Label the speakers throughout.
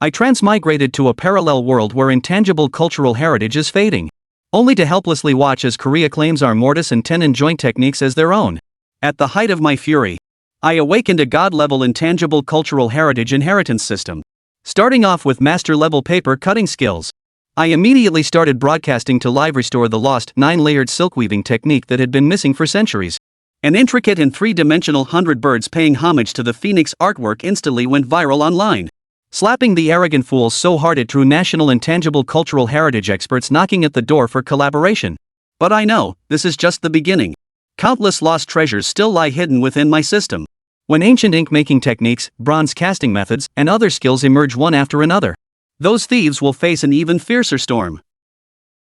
Speaker 1: I transmigrated to a parallel world where intangible cultural heritage is fading, only to helplessly watch as Korea claims our mortise-and-tenon joint techniques as their own. At the height of my fury, I awakened a god-level intangible cultural heritage inheritance system. Starting off with master-level paper-cutting skills, I immediately started broadcasting to live restore the lost 9-layered silk weaving technique that had been missing for centuries. An intricate and three-dimensional 100 birds paying homage to the phoenix artwork instantly went viral online, slapping the arrogant fools so hard it drew national intangible cultural heritage experts knocking at the door for collaboration. But I know, this is just the beginning. Countless lost treasures still lie hidden within my system. When ancient ink-making techniques, bronze casting methods, and other skills emerge one after another, those thieves will face an even fiercer storm.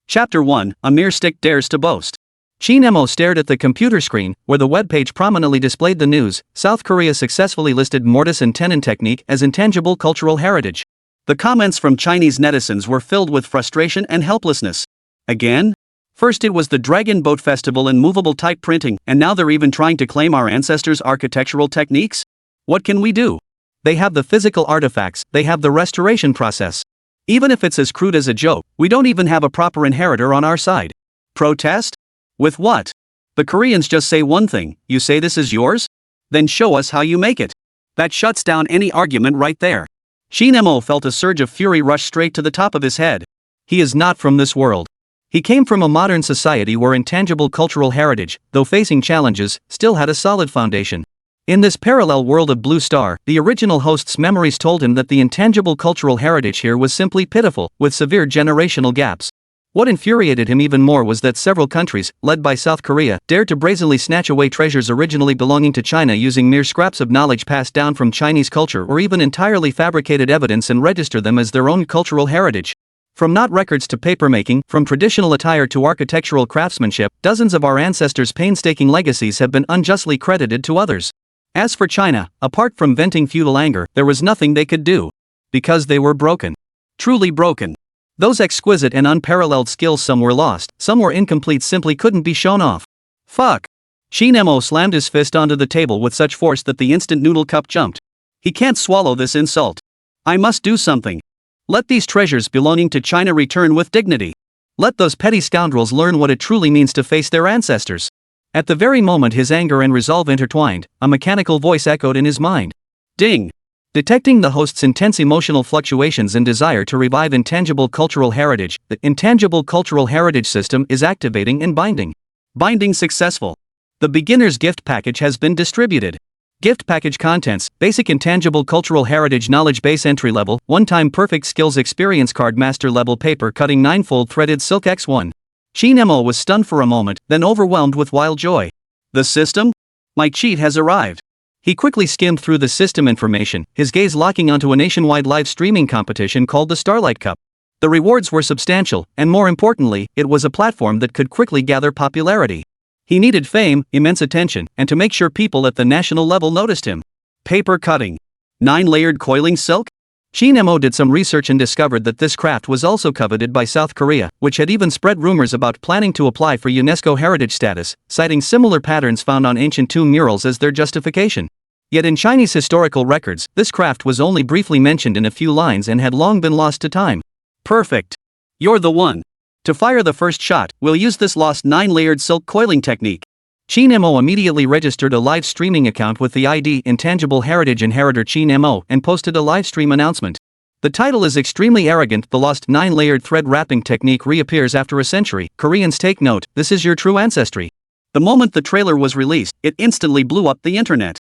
Speaker 1: Chapter 1, A Mere Stick Dares to Boast. Qin Mo stared at the computer screen, where the webpage prominently displayed the news: South Korea successfully listed mortise-and-tenon technique as intangible cultural heritage. The comments from Chinese netizens were filled with frustration and helplessness. Again? First it was the Dragon Boat Festival and movable type printing, and now they're even trying to claim our ancestors' architectural techniques? What can we do? They have the physical artifacts, they have the restoration process. Even if it's as crude as a joke, we don't even have a proper inheritor on our side. Protest? With what? The Koreans just say one thing: you say this is yours? Then show us how you make it. That shuts down any argument right there. Qin Mo felt a surge of fury rush straight to the top of his head. He is not from this world. He came from a modern society where intangible cultural heritage, though facing challenges, still had a solid foundation. In this parallel world of Blue Star, the original host's memories told him that the intangible cultural heritage here was simply pitiful, with severe generational gaps. What infuriated him even more was that several countries, led by South Korea, dared to brazenly snatch away treasures originally belonging to China using mere scraps of knowledge passed down from Chinese culture or even entirely fabricated evidence and register them as their own cultural heritage. From knot records to papermaking, from traditional attire to architectural craftsmanship, dozens of our ancestors' painstaking legacies have been unjustly credited to others. As for China, apart from venting feudal anger, there was nothing they could do. Because they were broken. Truly broken. Those exquisite and unparalleled skills, some were lost, some were incomplete, simply couldn't be shown off. Fuck. Qin Mo slammed his fist onto the table with such force that the instant noodle cup jumped. He can't swallow this insult. I must do something. Let these treasures belonging to China return with dignity. Let those petty scoundrels learn what it truly means to face their ancestors. At the very moment his anger and resolve intertwined, a mechanical voice echoed in his mind. Ding! Detecting the host's intense emotional fluctuations and desire to revive intangible cultural heritage, the Intangible Cultural Heritage System is activating and binding. Binding successful. The beginner's gift package has been distributed. Gift package contents: Basic Intangible Cultural Heritage Knowledge Base Entry Level, One-Time Perfect Skills Experience Card, Master Level Paper Cutting, Ninefold Threaded Silk X1. Qin Mo was stunned for a moment, then overwhelmed with wild joy. The system? My cheat has arrived. He quickly skimmed through the system information, his gaze locking onto a nationwide live streaming competition called the Starlight Cup. The rewards were substantial, and more importantly, it was a platform that could quickly gather popularity. He needed fame, immense attention, and to make sure people at the national level noticed him. Paper cutting. 9-layered coiling silk? Qin Mo did some research and discovered that this craft was also coveted by South Korea, which had even spread rumors about planning to apply for UNESCO heritage status, citing similar patterns found on ancient tomb murals as their justification. Yet in Chinese historical records, this craft was only briefly mentioned in a few lines and had long been lost to time. Perfect. You're the one. To fire the first shot, we'll use this lost 9-layered silk coiling technique. Qin Mo immediately registered a live streaming account with the ID Intangible Heritage Inheritor Qin Mo and posted a live stream announcement. The title is extremely arrogant. The lost 9-layered thread wrapping technique reappears after a century. Koreans, take note, this is your true ancestry. The moment the trailer was released, it instantly blew up the internet.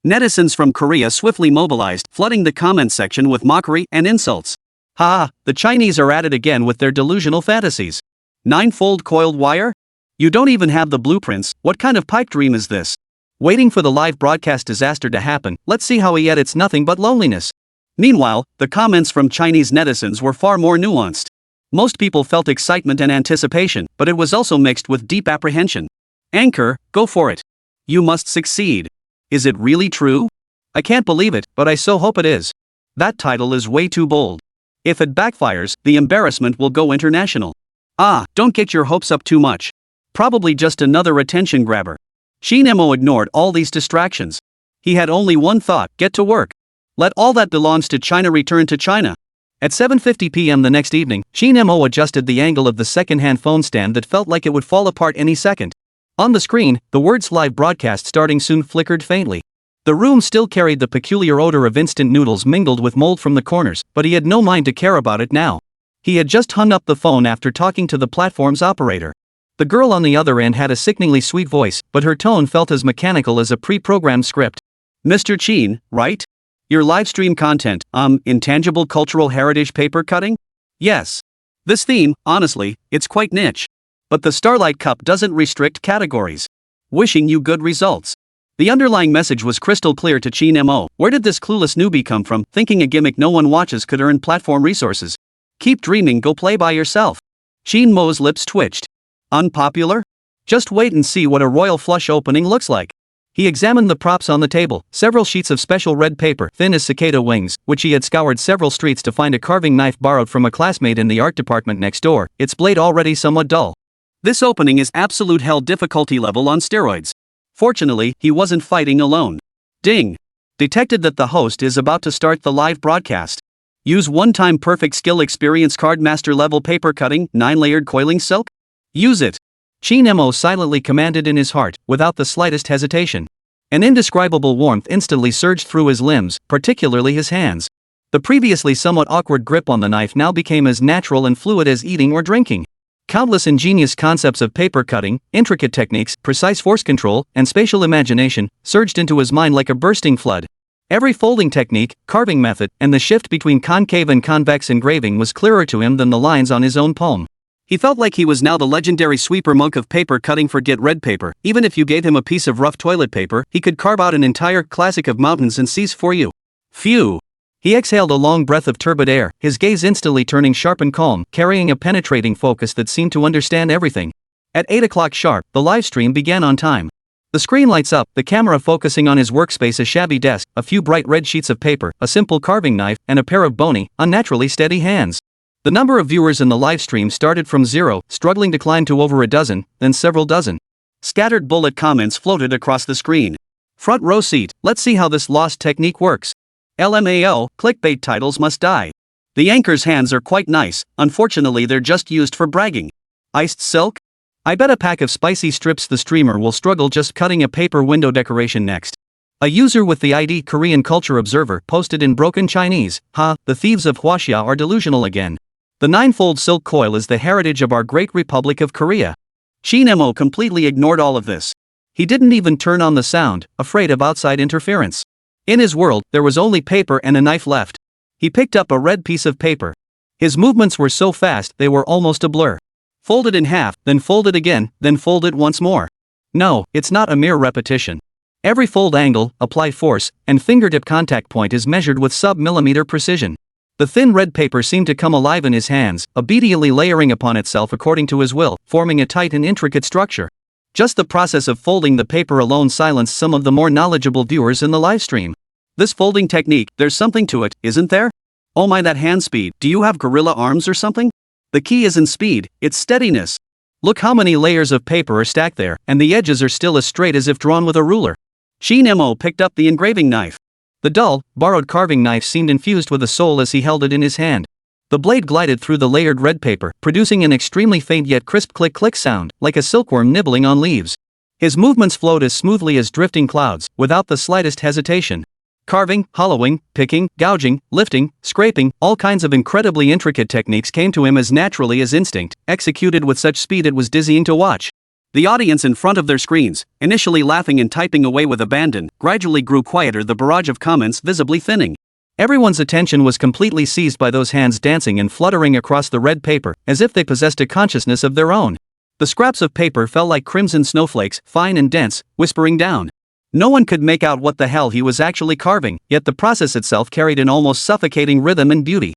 Speaker 1: Netizens from Korea swiftly mobilized, flooding the comment section with mockery and insults. Ha! The Chinese are at it again with their delusional fantasies. 9-fold coiled wire? You don't even have the blueprints. What kind of pipe dream is this? Waiting for the live broadcast disaster to happen, let's see how he edits nothing but loneliness. Meanwhile, the comments from Chinese netizens were far more nuanced. Most people felt excitement and anticipation, but it was also mixed with deep apprehension. Anchor, go for it. You must succeed. Is it really true? I can't believe it, but I so hope it is. That title is way too bold. If it backfires, the embarrassment will go international. Don't get your hopes up too much. Probably just another attention grabber. Qin Mo ignored all these distractions. He had only one thought: get to work. Let all that belongs to China return to China. At 7:50 p.m. the next evening, Qin Mo adjusted the angle of the second-hand phone stand that felt like it would fall apart any second. On the screen, the words "live broadcast starting soon" flickered faintly. The room still carried the peculiar odor of instant noodles mingled with mold from the corners, but he had no mind to care about it now. He had just hung up the phone after talking to the platform's operator. The girl on the other end had a sickeningly sweet voice, but her tone felt as mechanical as a pre-programmed script. "Mr. Qin, right? Your livestream content, Intangible Cultural Heritage Paper-Cutting? Yes. This theme, honestly, it's quite niche. But the Starlight Cup doesn't restrict categories. Wishing you good results." The underlying message was crystal clear to Qin Mo. Where did this clueless newbie come from, thinking a gimmick no one watches could earn platform resources? Keep dreaming, go play by yourself. Qin Mo's lips twitched. Unpopular? Just wait and see what a royal flush opening looks like. He examined the props on the table, several sheets of special red paper, thin as cicada wings, which he had scoured several streets to find, a carving knife borrowed from a classmate in the art department next door, its blade already somewhat dull. This opening is absolute hell difficulty level on steroids. Fortunately, he wasn't fighting alone. Ding! Detected that the host is about to start the live broadcast. Use one-time perfect skill experience card master level paper cutting, 9-layered coiling silk? Use it! Qin Mo silently commanded in his heart, without the slightest hesitation. An indescribable warmth instantly surged through his limbs, particularly his hands. The previously somewhat awkward grip on the knife now became as natural and fluid as eating or drinking. Countless ingenious concepts of paper cutting, intricate techniques, precise force control, and spatial imagination surged into his mind like a bursting flood. Every folding technique, carving method, and the shift between concave and convex engraving was clearer to him than the lines on his own palm. He felt like he was now the legendary sweeper monk of paper cutting. Forget red paper. Even if you gave him a piece of rough toilet paper, he could carve out an entire classic of mountains and seas for you. Phew! He exhaled a long breath of turbid air, his gaze instantly turning sharp and calm, carrying a penetrating focus that seemed to understand everything. At 8 o'clock sharp, the livestream began on time. The screen lights up, the camera focusing on his workspace, a shabby desk, a few bright red sheets of paper, a simple carving knife, and a pair of bony, unnaturally steady hands. The number of viewers in the livestream started from 0, struggling to climb to over a dozen, then several dozen. Scattered bullet comments floated across the screen. Front row seat, let's see how this lost technique works. LMAO, clickbait titles must die. The anchor's hands are quite nice, unfortunately they're just used for bragging. Iced silk? I bet a pack of spicy strips the streamer will struggle just cutting a paper window decoration next. A user with the ID Korean Culture Observer posted in broken Chinese, the thieves of Huaxia are delusional again. The Ninefold Silk Coil is the heritage of our great Republic of Korea. Qin Mo completely ignored all of this. He didn't even turn on the sound, afraid of outside interference. In his world, there was only paper and a knife left. He picked up a red piece of paper. His movements were so fast they were almost a blur. Folded in half, then folded again, then folded once more. No, it's not a mere repetition. Every fold angle, apply force, and fingertip contact point is measured with sub-millimeter precision. The thin red paper seemed to come alive in his hands, obediently layering upon itself according to his will, forming a tight and intricate structure. Just the process of folding the paper alone silenced some of the more knowledgeable viewers in the livestream. This folding technique, there's something to it, isn't there? Oh my, that hand speed, do you have gorilla arms or something? The key isn't speed, it's steadiness. Look how many layers of paper are stacked there, and the edges are still as straight as if drawn with a ruler. Qin Mo picked up the engraving knife. The dull, borrowed carving knife seemed infused with a soul as he held it in his hand. The blade glided through the layered red paper, producing an extremely faint yet crisp click-click sound, like a silkworm nibbling on leaves. His movements flowed as smoothly as drifting clouds, without the slightest hesitation. Carving, hollowing, picking, gouging, lifting, scraping, all kinds of incredibly intricate techniques came to him as naturally as instinct, executed with such speed it was dizzying to watch. The audience in front of their screens, initially laughing and typing away with abandon, gradually grew quieter, the barrage of comments visibly thinning. Everyone's attention was completely seized by those hands dancing and fluttering across the red paper, as if they possessed a consciousness of their own. The scraps of paper fell like crimson snowflakes, fine and dense, whispering down. No one could make out what the hell he was actually carving, yet the process itself carried an almost suffocating rhythm and beauty.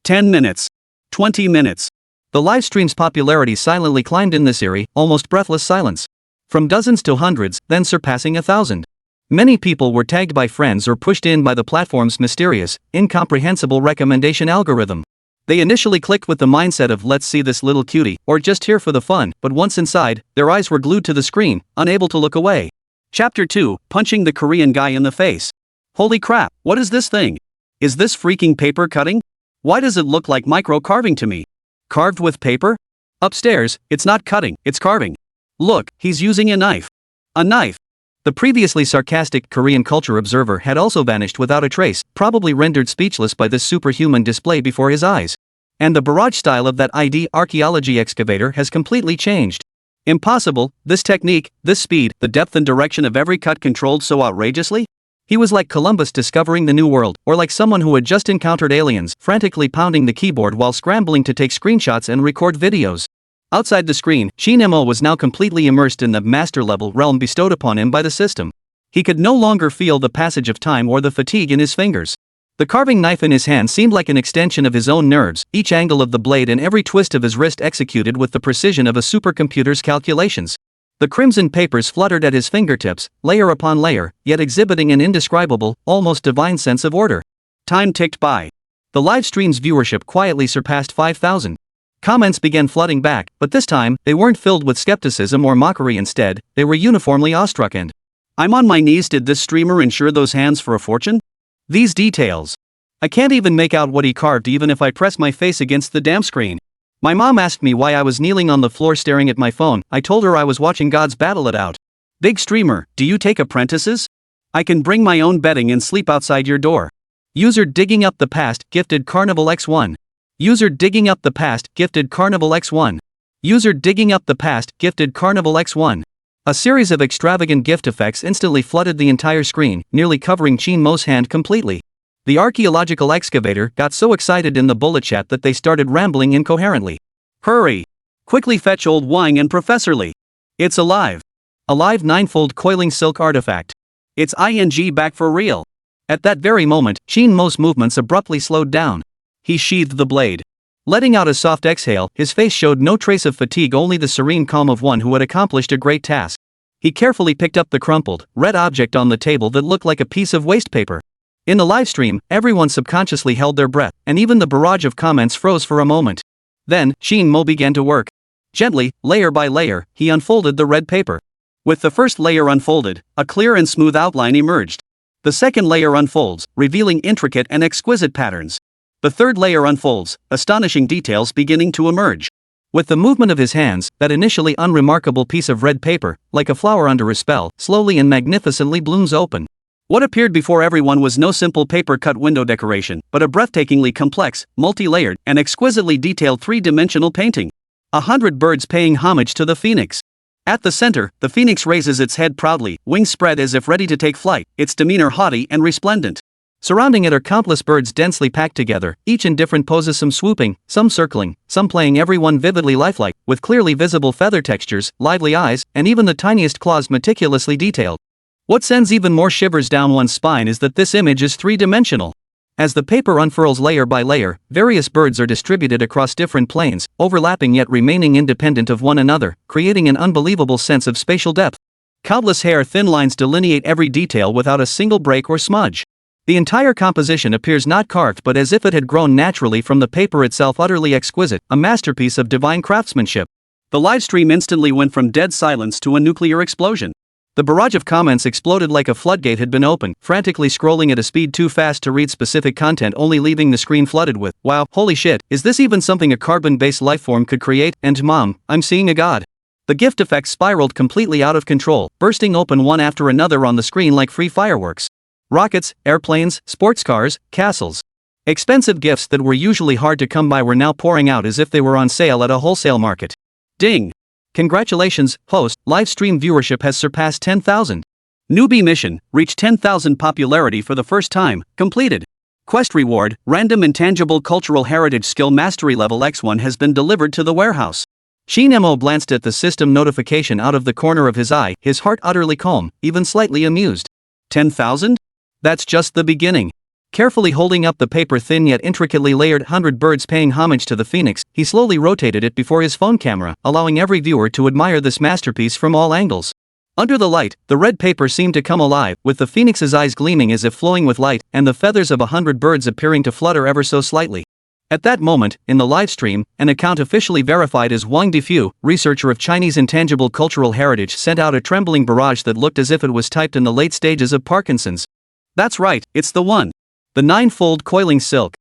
Speaker 1: 10 minutes. 20 minutes. The livestream's popularity silently climbed in this eerie, almost breathless silence. From dozens to hundreds, then surpassing 1,000. Many people were tagged by friends or pushed in by the platform's mysterious, incomprehensible recommendation algorithm. They initially clicked with the mindset of let's see this little cutie, or just here for the fun, but once inside, their eyes were glued to the screen, unable to look away. Chapter 2, Punching the Korean Guy in the Face. Holy crap, what is this thing? Is this freaking paper cutting? Why does it look like micro-carving to me? Carved with paper? Upstairs, it's not cutting, it's carving. Look, he's using a knife. A knife. The previously sarcastic Korean culture observer had also vanished without a trace, probably rendered speechless by this superhuman display before his eyes. And the barrage style of that ID archaeology excavator has completely changed. Impossible, this technique, this speed, the depth and direction of every cut controlled so outrageously? He was like Columbus discovering the New World, or like someone who had just encountered aliens, frantically pounding the keyboard while scrambling to take screenshots and record videos. Outside the screen, Qin Mo was now completely immersed in the master-level realm bestowed upon him by the system. He could no longer feel the passage of time or the fatigue in his fingers. The carving knife in his hand seemed like an extension of his own nerves, each angle of the blade and every twist of his wrist executed with the precision of a supercomputer's calculations. The crimson papers fluttered at his fingertips, layer upon layer, yet exhibiting an indescribable, almost divine sense of order. Time ticked by. The live stream's viewership quietly surpassed 5,000. Comments began flooding back, but this time, they weren't filled with skepticism or mockery. Instead, they were uniformly awestruck and, "I'm on my knees, did this streamer insure those hands for a fortune? These details. I can't even make out what he carved even if I press my face against the damn screen." My mom asked me why I was kneeling on the floor staring at my phone. I told her I was watching gods battle it out. "Big streamer, do you take apprentices? I can bring my own bedding and sleep outside your door." User digging up the past, gifted Carnival X1. User digging up the past, gifted Carnival X1. User digging up the past, gifted Carnival X1. A series of extravagant gift effects instantly flooded the entire screen, nearly covering Qin Mo's hand completely. The archaeological excavator got so excited in the bullet chat that they started rambling incoherently. "Hurry! Quickly fetch old Wang and Professor Li. It's alive. Alive ninefold coiling silk artifact. It's ing back for real." At that very moment, Qin Mo's movements abruptly slowed down. He sheathed the blade. Letting out a soft exhale, his face showed no trace of fatigue, only the serene calm of one who had accomplished a great task. He carefully picked up the crumpled, red object on the table that looked like a piece of waste paper. In the livestream, everyone subconsciously held their breath, and even the barrage of comments froze for a moment. Then, Qin Mo began to work. Gently, layer by layer, he unfolded the red paper. With the first layer unfolded, a clear and smooth outline emerged. The second layer unfolds, revealing intricate and exquisite patterns. The third layer unfolds, astonishing details beginning to emerge. With the movement of his hands, that initially unremarkable piece of red paper, like a flower under a spell, slowly and magnificently blooms open. What appeared before everyone was no simple paper-cut window decoration, but a breathtakingly complex, multi-layered, and exquisitely detailed three-dimensional painting. 100 birds paying homage to the phoenix. At the center, the phoenix raises its head proudly, wings spread as if ready to take flight, its demeanor haughty and resplendent. Surrounding it are countless birds densely packed together, each in different poses, some swooping, some circling, some playing, every one vividly lifelike, with clearly visible feather textures, lively eyes, and even the tiniest claws meticulously detailed. What sends even more shivers down one's spine is that this image is three-dimensional. As the paper unfurls layer by layer, various birds are distributed across different planes, overlapping yet remaining independent of one another, creating an unbelievable sense of spatial depth. Countless hair-thin lines delineate every detail without a single break or smudge. The entire composition appears not carved but as if it had grown naturally from the paper itself, utterly exquisite, a masterpiece of divine craftsmanship. The livestream instantly went from dead silence to a nuclear explosion. The barrage of comments exploded like a floodgate had been opened, frantically scrolling at a speed too fast to read specific content, only leaving the screen flooded with, "Wow, holy shit, is this even something a carbon-based lifeform could create?" and "Mom, I'm seeing a god." The gift effects spiraled completely out of control, bursting open one after another on the screen like free fireworks. Rockets, airplanes, sports cars, castles. Expensive gifts that were usually hard to come by were now pouring out as if they were on sale at a wholesale market. Ding! Congratulations, host, live stream viewership has surpassed 10,000. Newbie mission, reached 10,000 popularity for the first time, completed. Quest reward, random intangible cultural heritage skill mastery level X1 has been delivered to the warehouse. Qin Mo glanced at the system notification out of the corner of his eye, his heart utterly calm, even slightly amused. 10,000? That's just the beginning. Carefully holding up the paper-thin yet intricately layered 100 birds paying homage to the phoenix, he slowly rotated it before his phone camera, allowing every viewer to admire this masterpiece from all angles. Under the light, the red paper seemed to come alive, with the phoenix's eyes gleaming as if flowing with light, and the feathers of 100 birds appearing to flutter ever so slightly. At that moment, in the livestream, an account officially verified as Wang Defu, researcher of Chinese Intangible Cultural Heritage, sent out a trembling barrage that looked as if it was typed in the late stages of Parkinson's. That's right, it's the one. The ninefold coiling silk.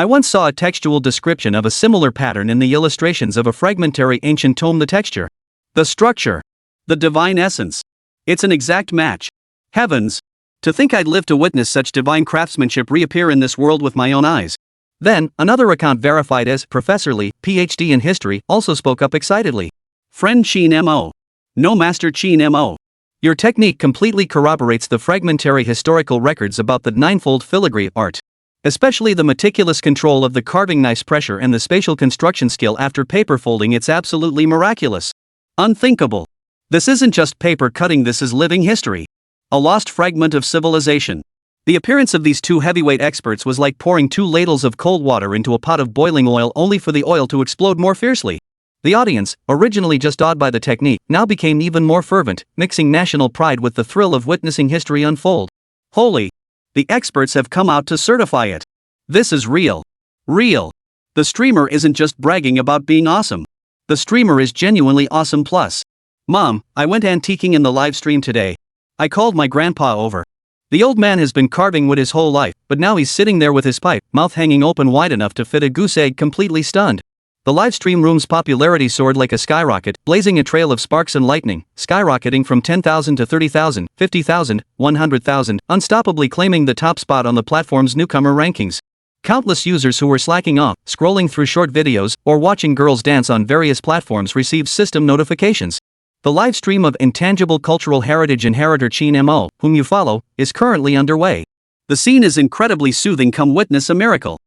Speaker 1: I once saw a textual description of a similar pattern in the illustrations of a fragmentary ancient tome. The texture, the structure, the divine essence. It's an exact match. Heavens! To think I'd live to witness such divine craftsmanship reappear in this world with my own eyes. Then, another account verified as Professor Lee, PhD in history, also spoke up excitedly. Friend Qin Mo. No, Master Qin Mo. Your technique completely corroborates the fragmentary historical records about the ninefold filigree art. Especially the meticulous control of the carving knife's pressure and the spatial construction skill after paper folding. It's absolutely miraculous. Unthinkable. This isn't just paper cutting, this is living history. A lost fragment of civilization. The appearance of these two heavyweight experts was like pouring 2 ladles of cold water into a pot of boiling oil only for the oil to explode more fiercely. The audience, originally just awed by the technique, now became even more fervent, mixing national pride with the thrill of witnessing history unfold. Holy! The experts have come out to certify it. This is real. Real. The streamer isn't just bragging about being awesome. The streamer is genuinely awesome. Plus, Mom, I went antiquing in the live stream today. I called my grandpa over. The old man has been carving wood his whole life, but now he's sitting there with his pipe, mouth hanging open wide enough to fit a goose egg, completely stunned. The livestream room's popularity soared like a skyrocket, blazing a trail of sparks and lightning, skyrocketing from 10,000 to 30,000, 50,000, 100,000, unstoppably claiming the top spot on the platform's newcomer rankings. Countless users who were slacking off, scrolling through short videos, or watching girls dance on various platforms received system notifications. The live stream of Intangible Cultural Heritage inheritor Qin Mo, whom you follow, is currently underway. The scene is incredibly soothing. Come witness a miracle.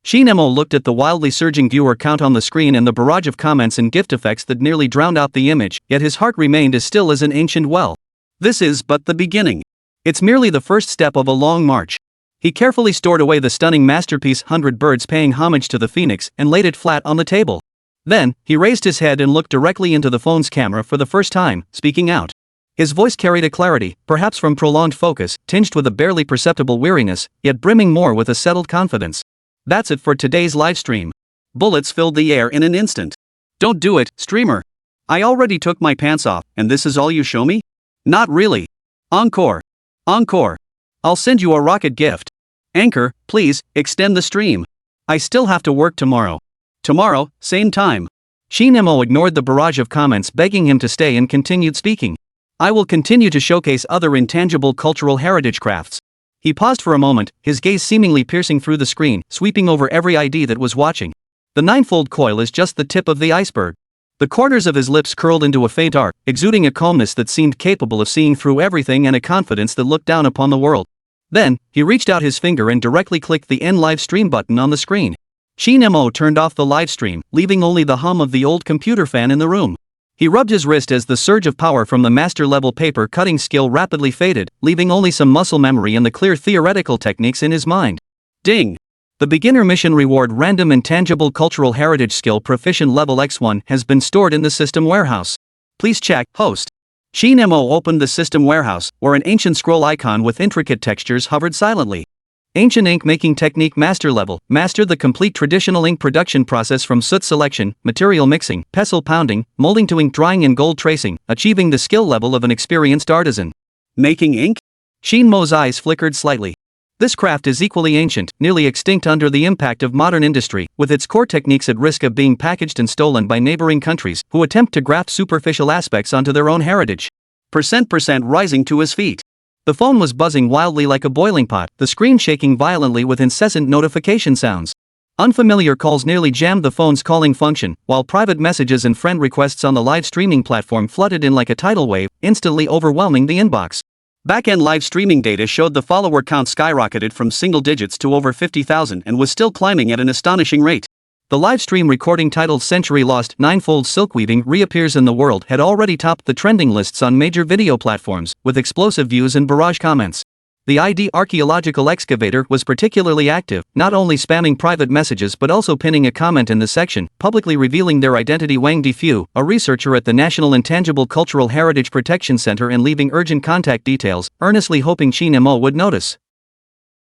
Speaker 1: Qin Mo looked at the wildly surging viewer count on the screen and the barrage of comments and gift effects that nearly drowned out the image, yet his heart remained as still as an ancient well. This is but the beginning. It's merely the first step of a long march. He carefully stored away the stunning masterpiece 100 Birds Paying Homage to the Phoenix and laid it flat on the table. Then, he raised his head and looked directly into the phone's camera for the first time, speaking out. His voice carried a clarity, perhaps from prolonged focus, tinged with a barely perceptible weariness, yet brimming more with a settled confidence. That's it for today's livestream. Bullets filled the air in an instant. Don't do it, streamer. I already took my pants off, and this is all you show me? Not really. Encore. Encore. I'll send you a rocket gift. Anchor, please, extend the stream. I still have to work tomorrow. Tomorrow, same time. Qin Mo ignored the barrage of comments begging him to stay and continued speaking. I will continue to showcase other intangible cultural heritage crafts. He paused for a moment, his gaze seemingly piercing through the screen, sweeping over every ID that was watching. The ninefold coil is just the tip of the iceberg. The corners of his lips curled into a faint arc, exuding a calmness that seemed capable of seeing through everything and a confidence that looked down upon the world. Then, he reached out his finger and directly clicked the end live stream button on the screen. Qin Mo turned off the live stream, leaving only the hum of the old computer fan in the room. He rubbed his wrist as the surge of power from the master-level paper-cutting skill rapidly faded, leaving only some muscle memory and the clear theoretical techniques in his mind. Ding! The beginner mission reward random intangible cultural heritage skill proficient level X1 has been stored in the system warehouse. Please check, host. Qin Mo opened the system warehouse, where an ancient scroll icon with intricate textures hovered silently. Ancient ink making technique master level. Master the complete traditional ink production process from soot selection, material mixing, pestle pounding, molding to ink drying and gold tracing, achieving the skill level of an experienced artisan. Making ink? Qin Mo's eyes flickered slightly. This craft is equally ancient, nearly extinct under the impact of modern industry, with its core techniques at risk of being packaged and stolen by neighboring countries who attempt to graft superficial aspects onto their own heritage. Percent rising to his feet. The phone was buzzing wildly like a boiling pot, the screen shaking violently with incessant notification sounds. Unfamiliar calls nearly jammed the phone's calling function, while private messages and friend requests on the live streaming platform flooded in like a tidal wave, instantly overwhelming the inbox. Back-end live streaming data showed the follower count skyrocketed from single digits to over 50,000 and was still climbing at an astonishing rate. The livestream recording titled Century Lost Ninefold Silk Weaving Reappears in the World had already topped the trending lists on major video platforms, with explosive views and barrage comments. The ID archaeological excavator was particularly active, not only spamming private messages but also pinning a comment in the section, publicly revealing their identity. Wang Difu, a researcher at the National Intangible Cultural Heritage Protection Center, and leaving urgent contact details, earnestly hoping Qin Mo would notice.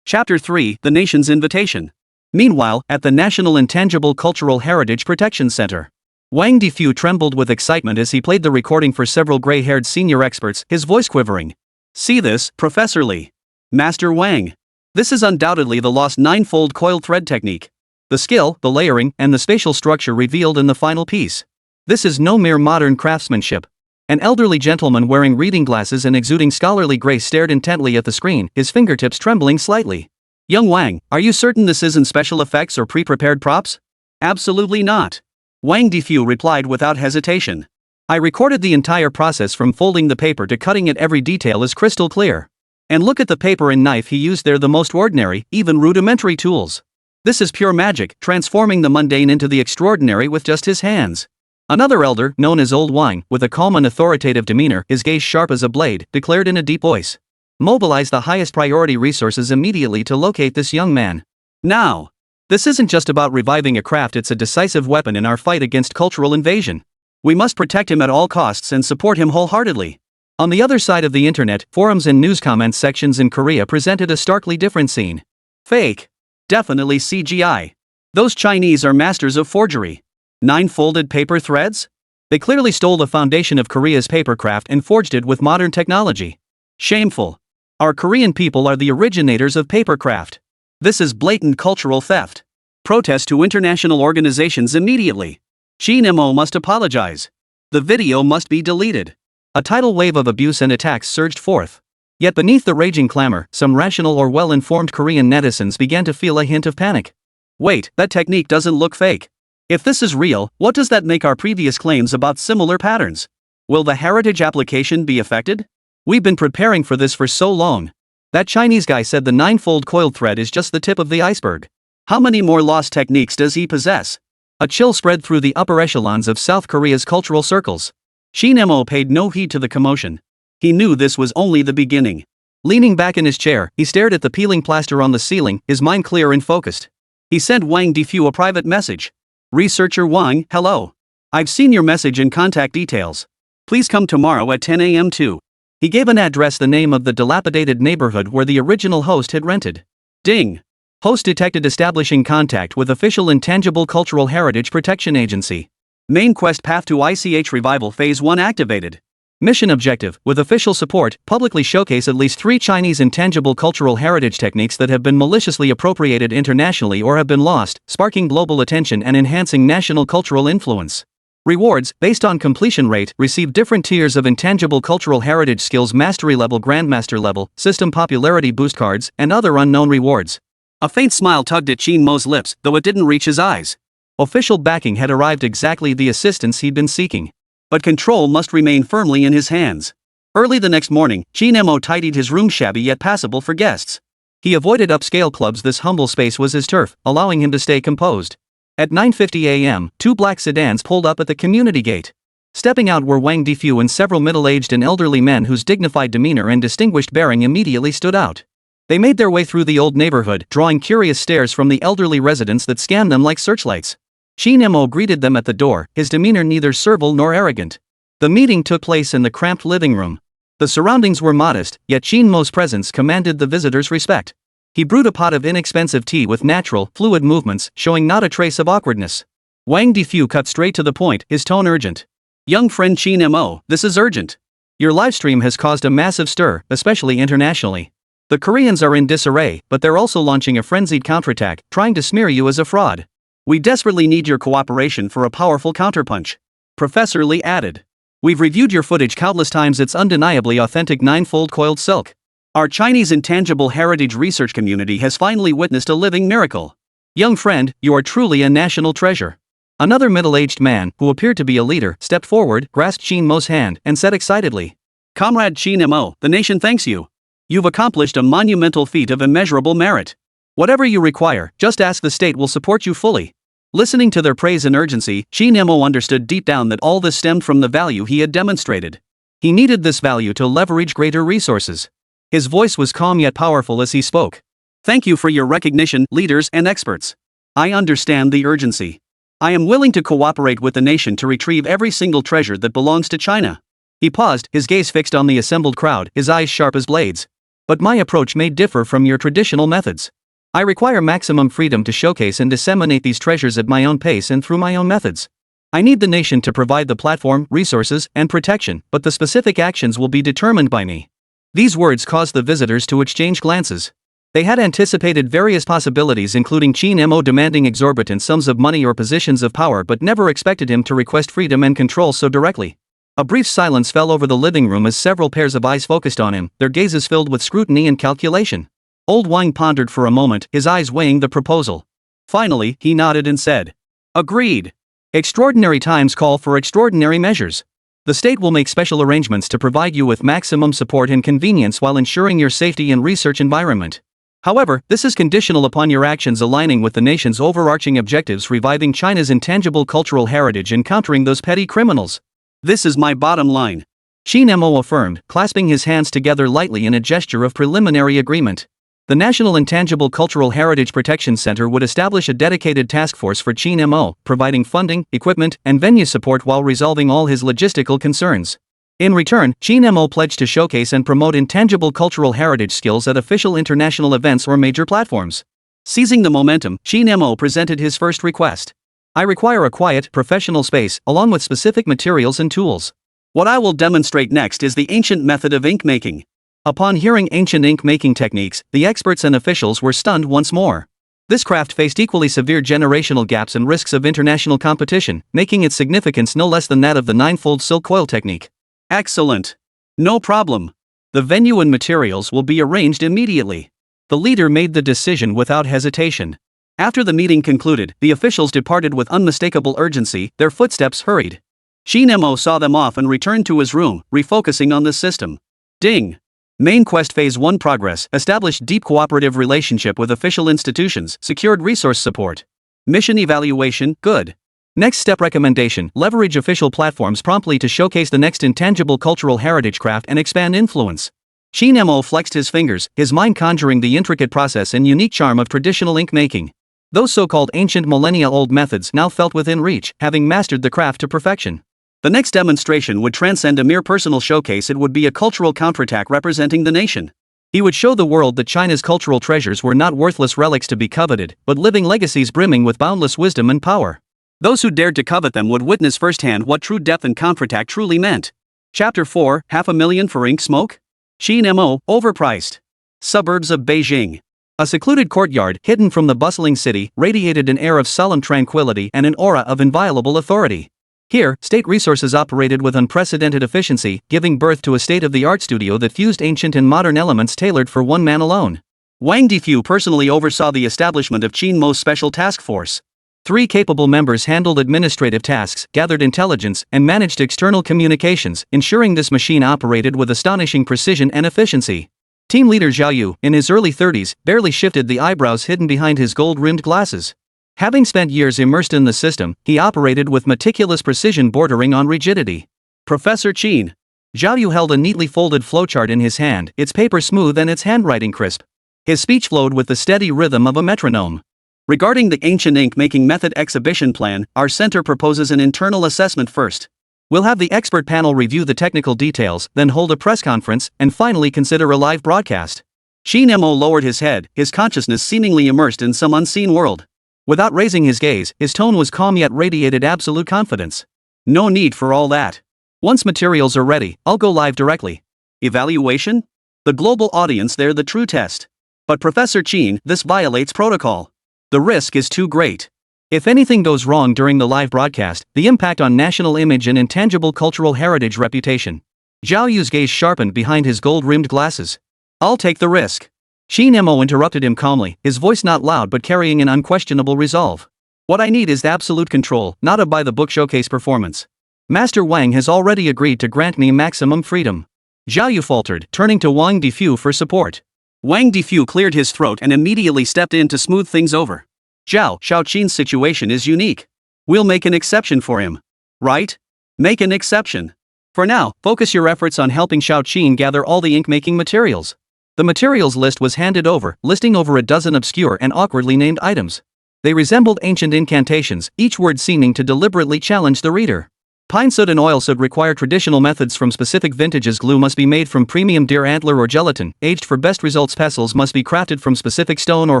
Speaker 1: Chapter 3: The Nation's Invitation. Meanwhile, at the National Intangible Cultural Heritage Protection Center, Wang Difu trembled with excitement as he played the recording for several gray-haired senior experts, his voice quivering. See this, Professor Lee. Master Wang. This is undoubtedly the lost ninefold coil thread technique. The skill, the layering, and the spatial structure revealed in the final piece. This is no mere modern craftsmanship. An elderly gentleman wearing reading glasses and exuding scholarly grace stared intently at the screen, his fingertips trembling slightly. "Young Wang, are you certain this isn't special effects or pre-prepared props?" "Absolutely not," Wang Difu replied without hesitation. "I recorded the entire process from folding the paper to cutting it. Every detail is crystal clear. And look at the paper and knife he used. They're the most ordinary, even rudimentary tools. This is pure magic, transforming the mundane into the extraordinary with just his hands." Another elder, known as Old Wang, with a calm and authoritative demeanor, his gaze sharp as a blade, declared in a deep voice. "Mobilize the highest priority resources immediately to locate this young man. Now! This isn't just about reviving a craft, it's a decisive weapon in our fight against cultural invasion. We must protect him at all costs and support him wholeheartedly." On the other side of the internet, forums and news comment sections in Korea presented a starkly different scene. Fake. Definitely CGI. Those Chinese are masters of forgery. 9-folded paper threads? They clearly stole the foundation of Korea's papercraft and forged it with modern technology. Shameful. Our Korean people are the originators of papercraft. This is blatant cultural theft. Protest to international organizations immediately. Qin Mo must apologize. The video must be deleted. A tidal wave of abuse and attacks surged forth. Yet beneath the raging clamor, some rational or well-informed Korean netizens began to feel a hint of panic. Wait, that technique doesn't look fake. If this is real, what does that make our previous claims about similar patterns? Will the heritage application be affected? We've been preparing for this for so long. That Chinese guy said the 9-fold coiled thread is just the tip of the iceberg. How many more lost techniques does he possess? A chill spread through the upper echelons of South Korea's cultural circles. Qin Mo paid no heed to the commotion. He knew this was only the beginning. Leaning back in his chair, he stared at the peeling plaster on the ceiling, his mind clear and focused. He sent Wang Difu a private message. "Researcher Wang, hello. I've seen your message and contact details. Please come tomorrow at 10 a.m. too." He gave an address, the name of the dilapidated neighborhood where the original host had rented. Ding! Host detected. Establishing contact with official Intangible Cultural Heritage Protection Agency. Main quest path to ICH Revival Phase 1 activated. Mission objective, with official support, publicly showcase at least 3 Chinese intangible cultural heritage techniques that have been maliciously appropriated internationally or have been lost, sparking global attention and enhancing national cultural influence. Rewards, based on completion rate, receive different tiers of intangible cultural heritage skills: mastery level, grandmaster level, system popularity boost cards, and other unknown rewards. A faint smile tugged at Qin Mo's lips, though it didn't reach his eyes. Official backing had arrived, exactly the assistance he'd been seeking. But control must remain firmly in his hands. Early the next morning, Qin Mo tidied his room, shabby yet passable for guests. He avoided upscale clubs. This humble space was his turf, allowing him to stay composed. At 9:50 a.m., 2 black sedans pulled up at the community gate. Stepping out were Wang Difu and several middle-aged and elderly men whose dignified demeanor and distinguished bearing immediately stood out. They made their way through the old neighborhood, drawing curious stares from the elderly residents that scanned them like searchlights. Qin Mo greeted them at the door, his demeanor neither servile nor arrogant. The meeting took place in the cramped living room. The surroundings were modest, yet Qin Mo's presence commanded the visitors' respect. He brewed a pot of inexpensive tea with natural, fluid movements, showing not a trace of awkwardness. Wang Difu cut straight to the point, his tone urgent. "Young friend Qin Mo, this is urgent. Your livestream has caused a massive stir, especially internationally. The Koreans are in disarray, but they're also launching a frenzied counterattack, trying to smear you as a fraud. We desperately need your cooperation for a powerful counterpunch." Professor Lee added. "We've reviewed your footage countless times. It's undeniably authentic 9-fold coiled silk. Our Chinese intangible heritage research community has finally witnessed a living miracle. Young friend, you are truly a national treasure." Another middle-aged man, who appeared to be a leader, stepped forward, grasped Qin Mo's hand, and said excitedly, "Comrade Qin Mo, the nation thanks you. You've accomplished a monumental feat of immeasurable merit. Whatever you require, just ask. The state will support you fully." Listening to their praise and urgency, Qin Mo understood deep down that all this stemmed from the value he had demonstrated. He needed this value to leverage greater resources. His voice was calm yet powerful as he spoke. "Thank you for your recognition, leaders and experts. I understand the urgency. I am willing to cooperate with the nation to retrieve every single treasure that belongs to China." He paused, his gaze fixed on the assembled crowd, his eyes sharp as blades. "But my approach may differ from your traditional methods. I require maximum freedom to showcase and disseminate these treasures at my own pace and through my own methods. I need the nation to provide the platform, resources, and protection, but the specific actions will be determined by me." These words caused the visitors to exchange glances. They had anticipated various possibilities, including Qin Mo demanding exorbitant sums of money or positions of power, but never expected him to request freedom and control so directly. A brief silence fell over the living room as several pairs of eyes focused on him, their gazes filled with scrutiny and calculation. Old Wang pondered for a moment, his eyes weighing the proposal. Finally, he nodded and said, "Agreed. Extraordinary times call for extraordinary measures. The state will make special arrangements to provide you with maximum support and convenience while ensuring your safety and research environment. However, this is conditional upon your actions aligning with the nation's overarching objectives, reviving China's intangible cultural heritage and countering those petty criminals. This is my bottom line," Qin Mo affirmed, clasping his hands together lightly in a gesture of preliminary agreement. The National Intangible Cultural Heritage Protection Center would establish a dedicated task force for Qin Mo, providing funding, equipment, and venue support while resolving all his logistical concerns. In return, Qin Mo pledged to showcase and promote intangible cultural heritage skills at official international events or major platforms. Seizing the momentum, Qin Mo presented his first request. "I require a quiet, professional space, along with specific materials and tools. What I will demonstrate next is the ancient method of ink making." Upon hearing ancient ink making techniques, the experts and officials were stunned once more. This craft faced equally severe generational gaps and risks of international competition, making its significance no less than that of the Ninefold Silk Coil technique. "Excellent. No problem. The venue and materials will be arranged immediately." The leader made the decision without hesitation. After the meeting concluded, the officials departed with unmistakable urgency, their footsteps hurried. Qin Mo saw them off and returned to his room, refocusing on the system. Ding. Main Quest Phase 1 progress, established deep cooperative relationship with official institutions, secured resource support. Mission evaluation, good. Next step recommendation, leverage official platforms promptly to showcase the next intangible cultural heritage craft and expand influence. Qin Mo flexed his fingers, his mind conjuring the intricate process and unique charm of traditional ink making. Those so-called ancient millennia-old methods now felt within reach, having mastered the craft to perfection. The next demonstration would transcend a mere personal showcase, it would be a cultural counterattack representing the nation. He would show the world that China's cultural treasures were not worthless relics to be coveted, but living legacies brimming with boundless wisdom and power. Those who dared to covet them would witness firsthand what true depth and counterattack truly meant. Chapter 4, $500,000 for ink smoke? Qin Mo, overpriced. Suburbs of Beijing. A secluded courtyard, hidden from the bustling city, radiated an air of solemn tranquility and an aura of inviolable authority. Here, state resources operated with unprecedented efficiency, giving birth to a state-of-the-art studio that fused ancient and modern elements tailored for one man alone. Wang Difu personally oversaw the establishment of Qin Mo's special task force. 3 capable members handled administrative tasks, gathered intelligence, and managed external communications, ensuring this machine operated with astonishing precision and efficiency. Team leader Zhao Yu, in his early 30s, barely shifted the eyebrows hidden behind his gold-rimmed glasses. Having spent years immersed in the system, he operated with meticulous precision bordering on rigidity. Professor Qin. Zhao Yu held a neatly folded flowchart in his hand, its paper smooth and its handwriting crisp. His speech flowed with the steady rhythm of a metronome. Regarding the ancient ink-making method exhibition plan, our center proposes an internal assessment first. We'll have the expert panel review the technical details, then hold a press conference, and finally consider a live broadcast. Qin Mo lowered his head, his consciousness seemingly immersed in some unseen world. Without raising his gaze, his tone was calm yet radiated absolute confidence. "No need for all that. Once materials are ready, I'll go live directly. Evaluation? The global audience, they're the true test. But Professor Qin, this violates protocol. The risk is too great. If anything goes wrong during the live broadcast, the impact on national image and intangible cultural heritage reputation." Zhao Yu's gaze sharpened behind his gold-rimmed glasses. "I'll take the risk." Qin Mo interrupted him calmly, his voice not loud but carrying an unquestionable resolve. "What I need is absolute control, not a by-the-book showcase performance. Master Wang has already agreed to grant me maximum freedom." Zhao Yu faltered, turning to Wang Difu for support. Wang Difu cleared his throat and immediately stepped in to smooth things over. "Xiao Qin's situation is unique. We'll make an exception for him. Right? Make an exception. For now, focus your efforts on helping Qin gather all the ink-making materials." The materials list was handed over, listing over a dozen obscure and awkwardly named items. They resembled ancient incantations, each word seeming to deliberately challenge the reader. Pine soot and oil soot require traditional methods from specific vintages. Glue must be made from premium deer antler or gelatin, aged for best results. Pestles must be crafted from specific stone or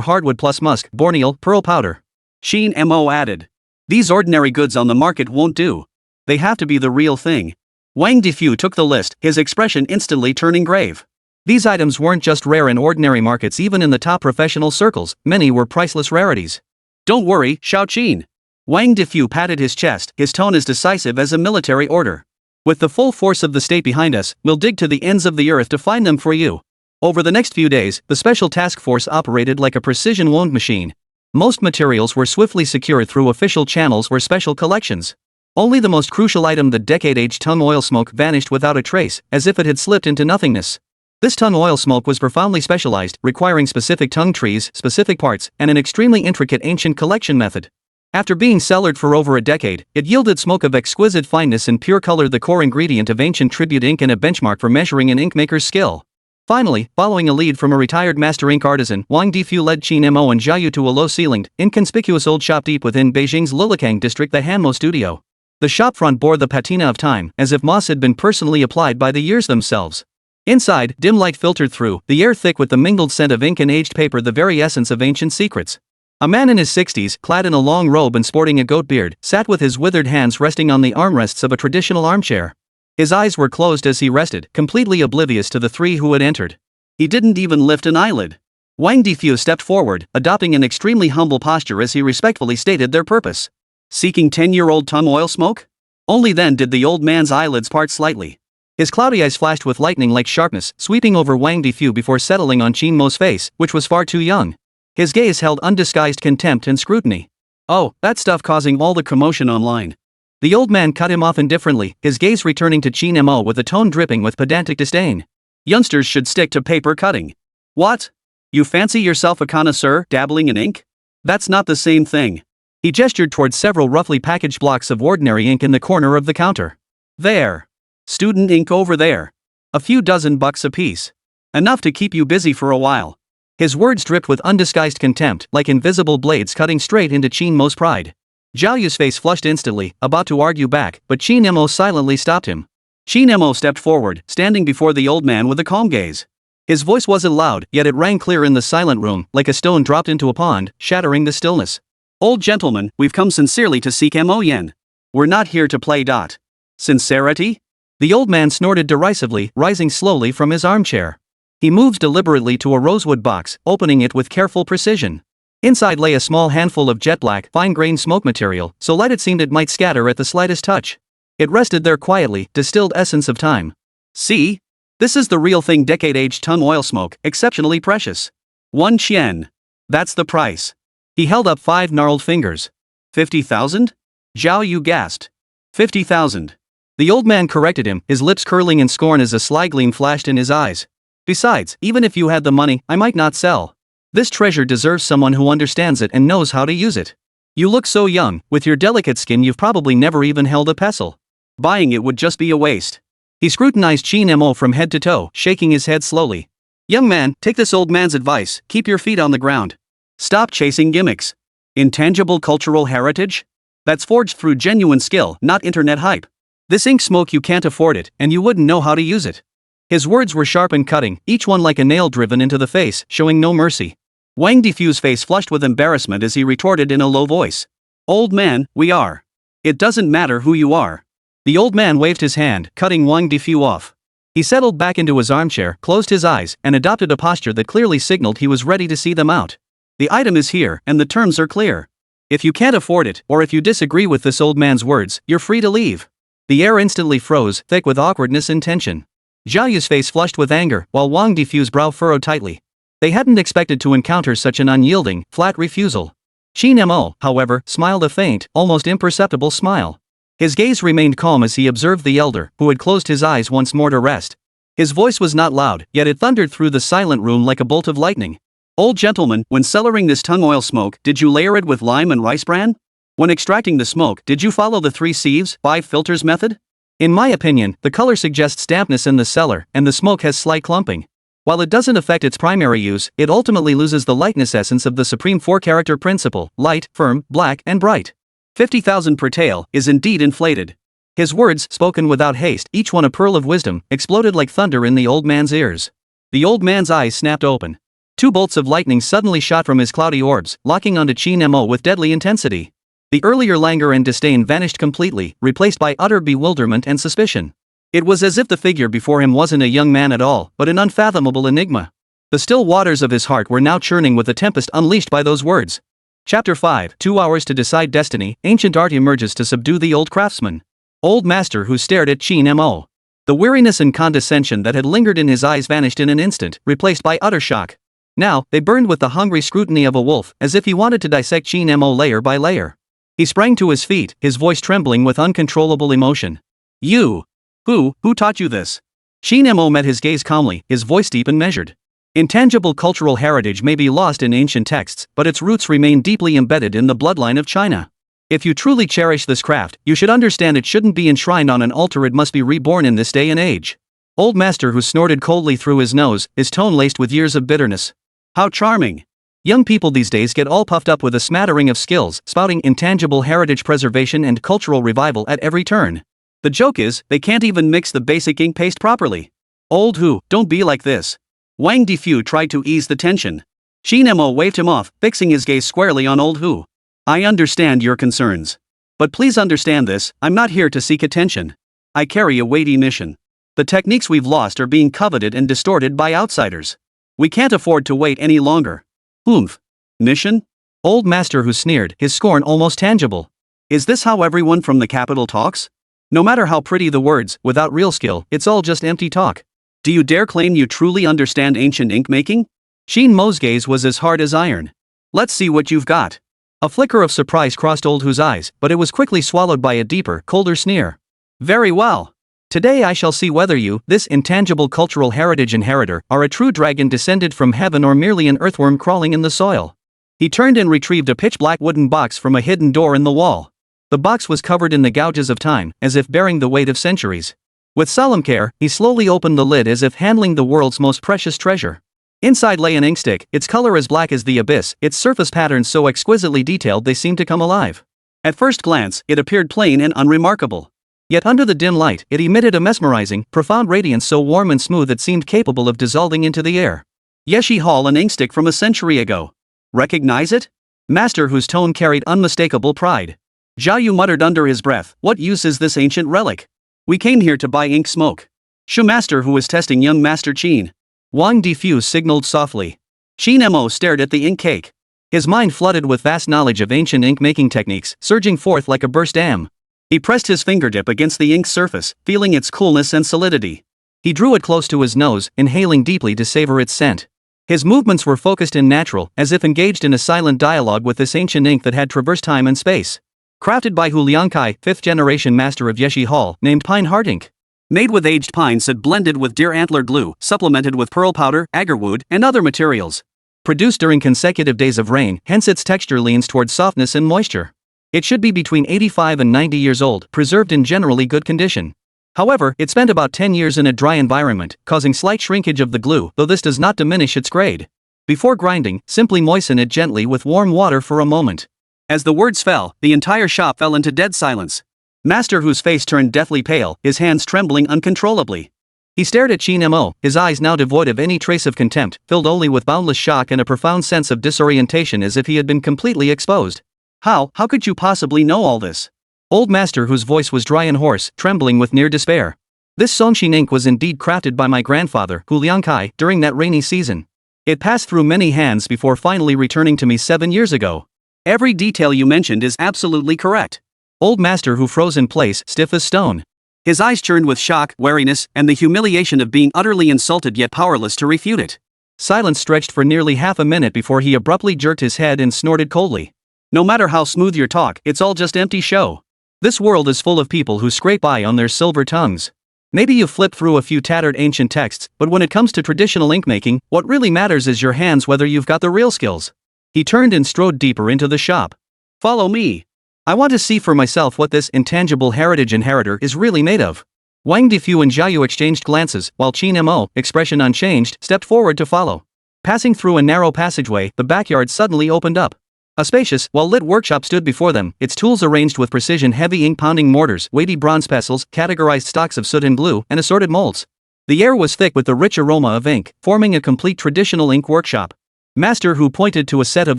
Speaker 1: hardwood plus musk, borneal, pearl powder. Qin Mo added. "These ordinary goods on the market won't do. They have to be the real thing." Wang Difu took the list, his expression instantly turning grave. These items weren't just rare in ordinary markets, even in the top professional circles, many were priceless rarities. "Don't worry, Xiao Qin." Wang Difu patted his chest, his tone as decisive as a military order. "With the full force of the state behind us, we'll dig to the ends of the earth to find them for you." Over the next few days, the special task force operated like a precision wound machine. Most materials were swiftly secured through official channels or special collections. Only the most crucial item, the decade-aged tung oil smoke, vanished without a trace, as if it had slipped into nothingness. This tung oil smoke was profoundly specialized, requiring specific tung trees, specific parts, and an extremely intricate ancient collection method. After being cellared for over a decade, it yielded smoke of exquisite fineness and pure color, the core ingredient of ancient tribute ink and a benchmark for measuring an ink maker's skill. Finally, following a lead from a retired master ink artisan, Wang Difu led Qin Mo and Zhao Yu to a low-ceilinged, inconspicuous old shop deep within Beijing's Lilikang district, the Hanmo studio. The shopfront bore the patina of time, as if moss had been personally applied by the years themselves. Inside, dim light filtered through, the air thick with the mingled scent of ink and aged paper, the very essence of ancient secrets. A man in his 60s, clad in a long robe and sporting a goat beard, sat with his withered hands resting on the armrests of a traditional armchair. His eyes were closed as he rested, completely oblivious to the three who had entered. He didn't even lift an eyelid. Wang Difu stepped forward, adopting an extremely humble posture as he respectfully stated their purpose. Seeking 10-year-old tung oil smoke? Only then did the old man's eyelids part slightly. His cloudy eyes flashed with lightning-like sharpness, sweeping over Wang Difu before settling on Qin Mo's face, which was far too young. His gaze held undisguised contempt and scrutiny. "Oh, that stuff causing all the commotion online." The old man cut him off indifferently, his gaze returning to Qin Mo with a tone dripping with pedantic disdain. "Youngsters should stick to paper cutting." "What? You fancy yourself a connoisseur, dabbling in ink? That's not the same thing." He gestured towards several roughly packaged blocks of ordinary ink in the corner of the counter. "There. Student ink over there. A few dozen bucks apiece. Enough to keep you busy for a while." His words dripped with undisguised contempt, like invisible blades cutting straight into Qin Mo's pride. Zhao Yu's face flushed instantly, about to argue back, but Qin Mo silently stopped him. Qin Mo stepped forward, standing before the old man with a calm gaze. His voice wasn't loud, yet it rang clear in the silent room, like a stone dropped into a pond, shattering the stillness. "Old gentleman, we've come sincerely to seek Mo Yen. We're not here to play dot." "Sincerity?" The old man snorted derisively, rising slowly from his armchair. He moved deliberately to a rosewood box, opening it with careful precision. Inside lay a small handful of jet-black, fine-grained smoke material, so light it seemed it might scatter at the slightest touch. It rested there quietly, distilled essence of time. "See? This is the real thing, decade-aged tung oil smoke, exceptionally precious. 1 qian. That's the price." He held up 5 gnarled fingers. 50,000? Zhao Yu gasped. 50,000. The old man corrected him, his lips curling in scorn as a sly gleam flashed in his eyes. "Besides, even if you had the money, I might not sell. This treasure deserves someone who understands it and knows how to use it. You look so young, with your delicate skin you've probably never even held a pestle. Buying it would just be a waste." He scrutinized Qin Mo from head to toe, shaking his head slowly. "Young man, take this old man's advice, keep your feet on the ground. Stop chasing gimmicks. Intangible cultural heritage? That's forged through genuine skill, not internet hype. This ink smoke, you can't afford it, and you wouldn't know how to use it." His words were sharp and cutting, each one like a nail driven into the face, showing no mercy. Wang Difu's face flushed with embarrassment as he retorted in a low voice. "Old man, we are. It doesn't matter who you are." The old man waved his hand, cutting Wang Difu off. He settled back into his armchair, closed his eyes, and adopted a posture that clearly signaled he was ready to see them out. "The item is here, and the terms are clear. If you can't afford it, or if you disagree with this old man's words, you're free to leave." The air instantly froze, thick with awkwardness and tension. Zhao Yu's face flushed with anger, while Wang Difu's brow furrowed tightly. They hadn't expected to encounter such an unyielding, flat refusal. Qin Mo, however, smiled a faint, almost imperceptible smile. His gaze remained calm as he observed the elder, who had closed his eyes once more to rest. His voice was not loud, yet it thundered through the silent room like a bolt of lightning. "Old gentleman, when cellaring this tung oil smoke, did you layer it with lime and rice bran? When extracting the smoke, did you follow the 3 sieves, 5 filters method? In my opinion, the color suggests dampness in the cellar, and the smoke has slight clumping. While it doesn't affect its primary use, it ultimately loses the lightness essence of the supreme 4-character principle: light, firm, black, and bright. 50,000 per tale is indeed inflated." His words, spoken without haste, each one a pearl of wisdom, exploded like thunder in the old man's ears. The old man's eyes snapped open. 2 bolts of lightning suddenly shot from his cloudy orbs, locking onto Qin Mo with deadly intensity. The earlier languor and disdain vanished completely, replaced by utter bewilderment and suspicion. It was as if the figure before him wasn't a young man at all, but an unfathomable enigma. The still waters of his heart were now churning with the tempest unleashed by those words. Chapter 5, 2 Hours to Decide Destiny. Ancient art emerges to subdue the old craftsman. Old master who stared at Qin Mo. The weariness and condescension that had lingered in his eyes vanished in an instant, replaced by utter shock. Now, they burned with the hungry scrutiny of a wolf, as if he wanted to dissect Qin Mo layer by layer. He sprang to his feet, his voice trembling with uncontrollable emotion. You! Who taught you this? Qin Mo met his gaze calmly, his voice deep and measured. Intangible cultural heritage may be lost in ancient texts, but its roots remain deeply embedded in the bloodline of China. If you truly cherish this craft, you should understand it shouldn't be enshrined on an altar, it must be reborn in this day and age. Old master who snorted coldly through his nose, his tone laced with years of bitterness. How charming! Young people these days get all puffed up with a smattering of skills, spouting intangible heritage preservation and cultural revival at every turn. The joke is, they can't even mix the basic ink paste properly. Old Hu, don't be like this. Wang Difu tried to ease the tension. Qin Mo waved him off, fixing his gaze squarely on Old Hu. I understand your concerns. But please understand this, I'm not here to seek attention. I carry a weighty mission. The techniques we've lost are being coveted and distorted by outsiders. We can't afford to wait any longer. Oomph. Mission? Old master who sneered, his scorn almost tangible. Is this how everyone from the capital talks? No matter how pretty the words, without real skill, it's all just empty talk. Do you dare claim you truly understand ancient ink making? Qin Mo's gaze was as hard as iron. Let's see what you've got. A flicker of surprise crossed Old Hu's eyes, but it was quickly swallowed by a deeper, colder sneer. Very well. Today I shall see whether you, this intangible cultural heritage inheritor, are a true dragon descended from heaven or merely an earthworm crawling in the soil. He turned and retrieved a pitch-black wooden box from a hidden door in the wall. The box was covered in the gouges of time, as if bearing the weight of centuries. With solemn care, he slowly opened the lid as if handling the world's most precious treasure. Inside lay an inkstick, its color as black as the abyss, its surface patterns so exquisitely detailed they seemed to come alive. At first glance, it appeared plain and unremarkable. Yet under the dim light, it emitted a mesmerizing, profound radiance so warm and smooth it seemed capable of dissolving into the air. Yeshi Hall, an inkstick from a century ago. Recognize it? Master whose tone carried unmistakable pride. Zhao Yu muttered under his breath, what use is this ancient relic? We came here to buy ink smoke. Shu master who was testing young master Qin. Wang Difu signaled softly. Qin Mo stared at the ink cake. His mind flooded with vast knowledge of ancient ink making techniques, surging forth like a burst dam. He pressed his fingertip against the ink's surface, feeling its coolness and solidity. He drew it close to his nose, inhaling deeply to savor its scent. His movements were focused and natural, as if engaged in a silent dialogue with this ancient ink that had traversed time and space. Crafted by Hu Liangkai, 5th-generation master of Yeshi Hall, named Pine Heart Ink. Made with aged pine soot blended with deer antler glue, supplemented with pearl powder, agarwood, and other materials. Produced during consecutive days of rain, hence its texture leans towards softness and moisture. It should be between 85 and 90 years old, preserved in generally good condition. However, it spent about 10 years in a dry environment, causing slight shrinkage of the glue, though this does not diminish its grade. Before grinding, simply moisten it gently with warm water for a moment. As the words fell, the entire shop fell into dead silence. Master whose face turned deathly pale, his hands trembling uncontrollably. He stared at Qin Mo, his eyes now devoid of any trace of contempt, filled only with boundless shock and a profound sense of disorientation as if he had been completely exposed. How could you possibly know all this? Old master whose voice was dry and hoarse, trembling with near despair. This Songshin ink was indeed crafted by my grandfather, Hu Liangkai, during that rainy season. It passed through many hands before finally returning to me 7 years ago. Every detail you mentioned is absolutely correct. Old master who froze in place, stiff as stone. His eyes churned with shock, wariness, and the humiliation of being utterly insulted yet powerless to refute it. Silence stretched for nearly half a minute before he abruptly jerked his head and snorted coldly. No matter how smooth your talk, it's all just empty show. This world is full of people who scrape by on their silver tongues. Maybe you've flipped through a few tattered ancient texts, but when it comes to traditional ink making, what really matters is your hands, whether you've got the real skills. He turned and strode deeper into the shop. Follow me. I want to see for myself what this intangible heritage inheritor is really made of. Wang Difu and Zhao Yu exchanged glances, while Qin Mo, expression unchanged, stepped forward to follow. Passing through a narrow passageway, the backyard suddenly opened up. A spacious, well-lit workshop stood before them, its tools arranged with precision, heavy ink-pounding mortars, weighty bronze pestles, categorized stocks of soot and glue, and assorted molds. The air was thick with the rich aroma of ink, forming a complete traditional ink workshop. Master who pointed to a set of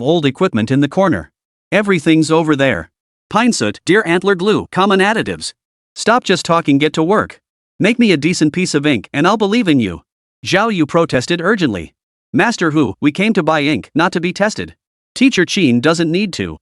Speaker 1: old equipment in the corner. Everything's over there. Pine soot, deer antler glue, common additives. Stop just talking, get to work. Make me a decent piece of ink and I'll believe in you. Zhao Yu protested urgently. Master Hu, we came to buy ink, not to be tested. Teacher Qin doesn't need to.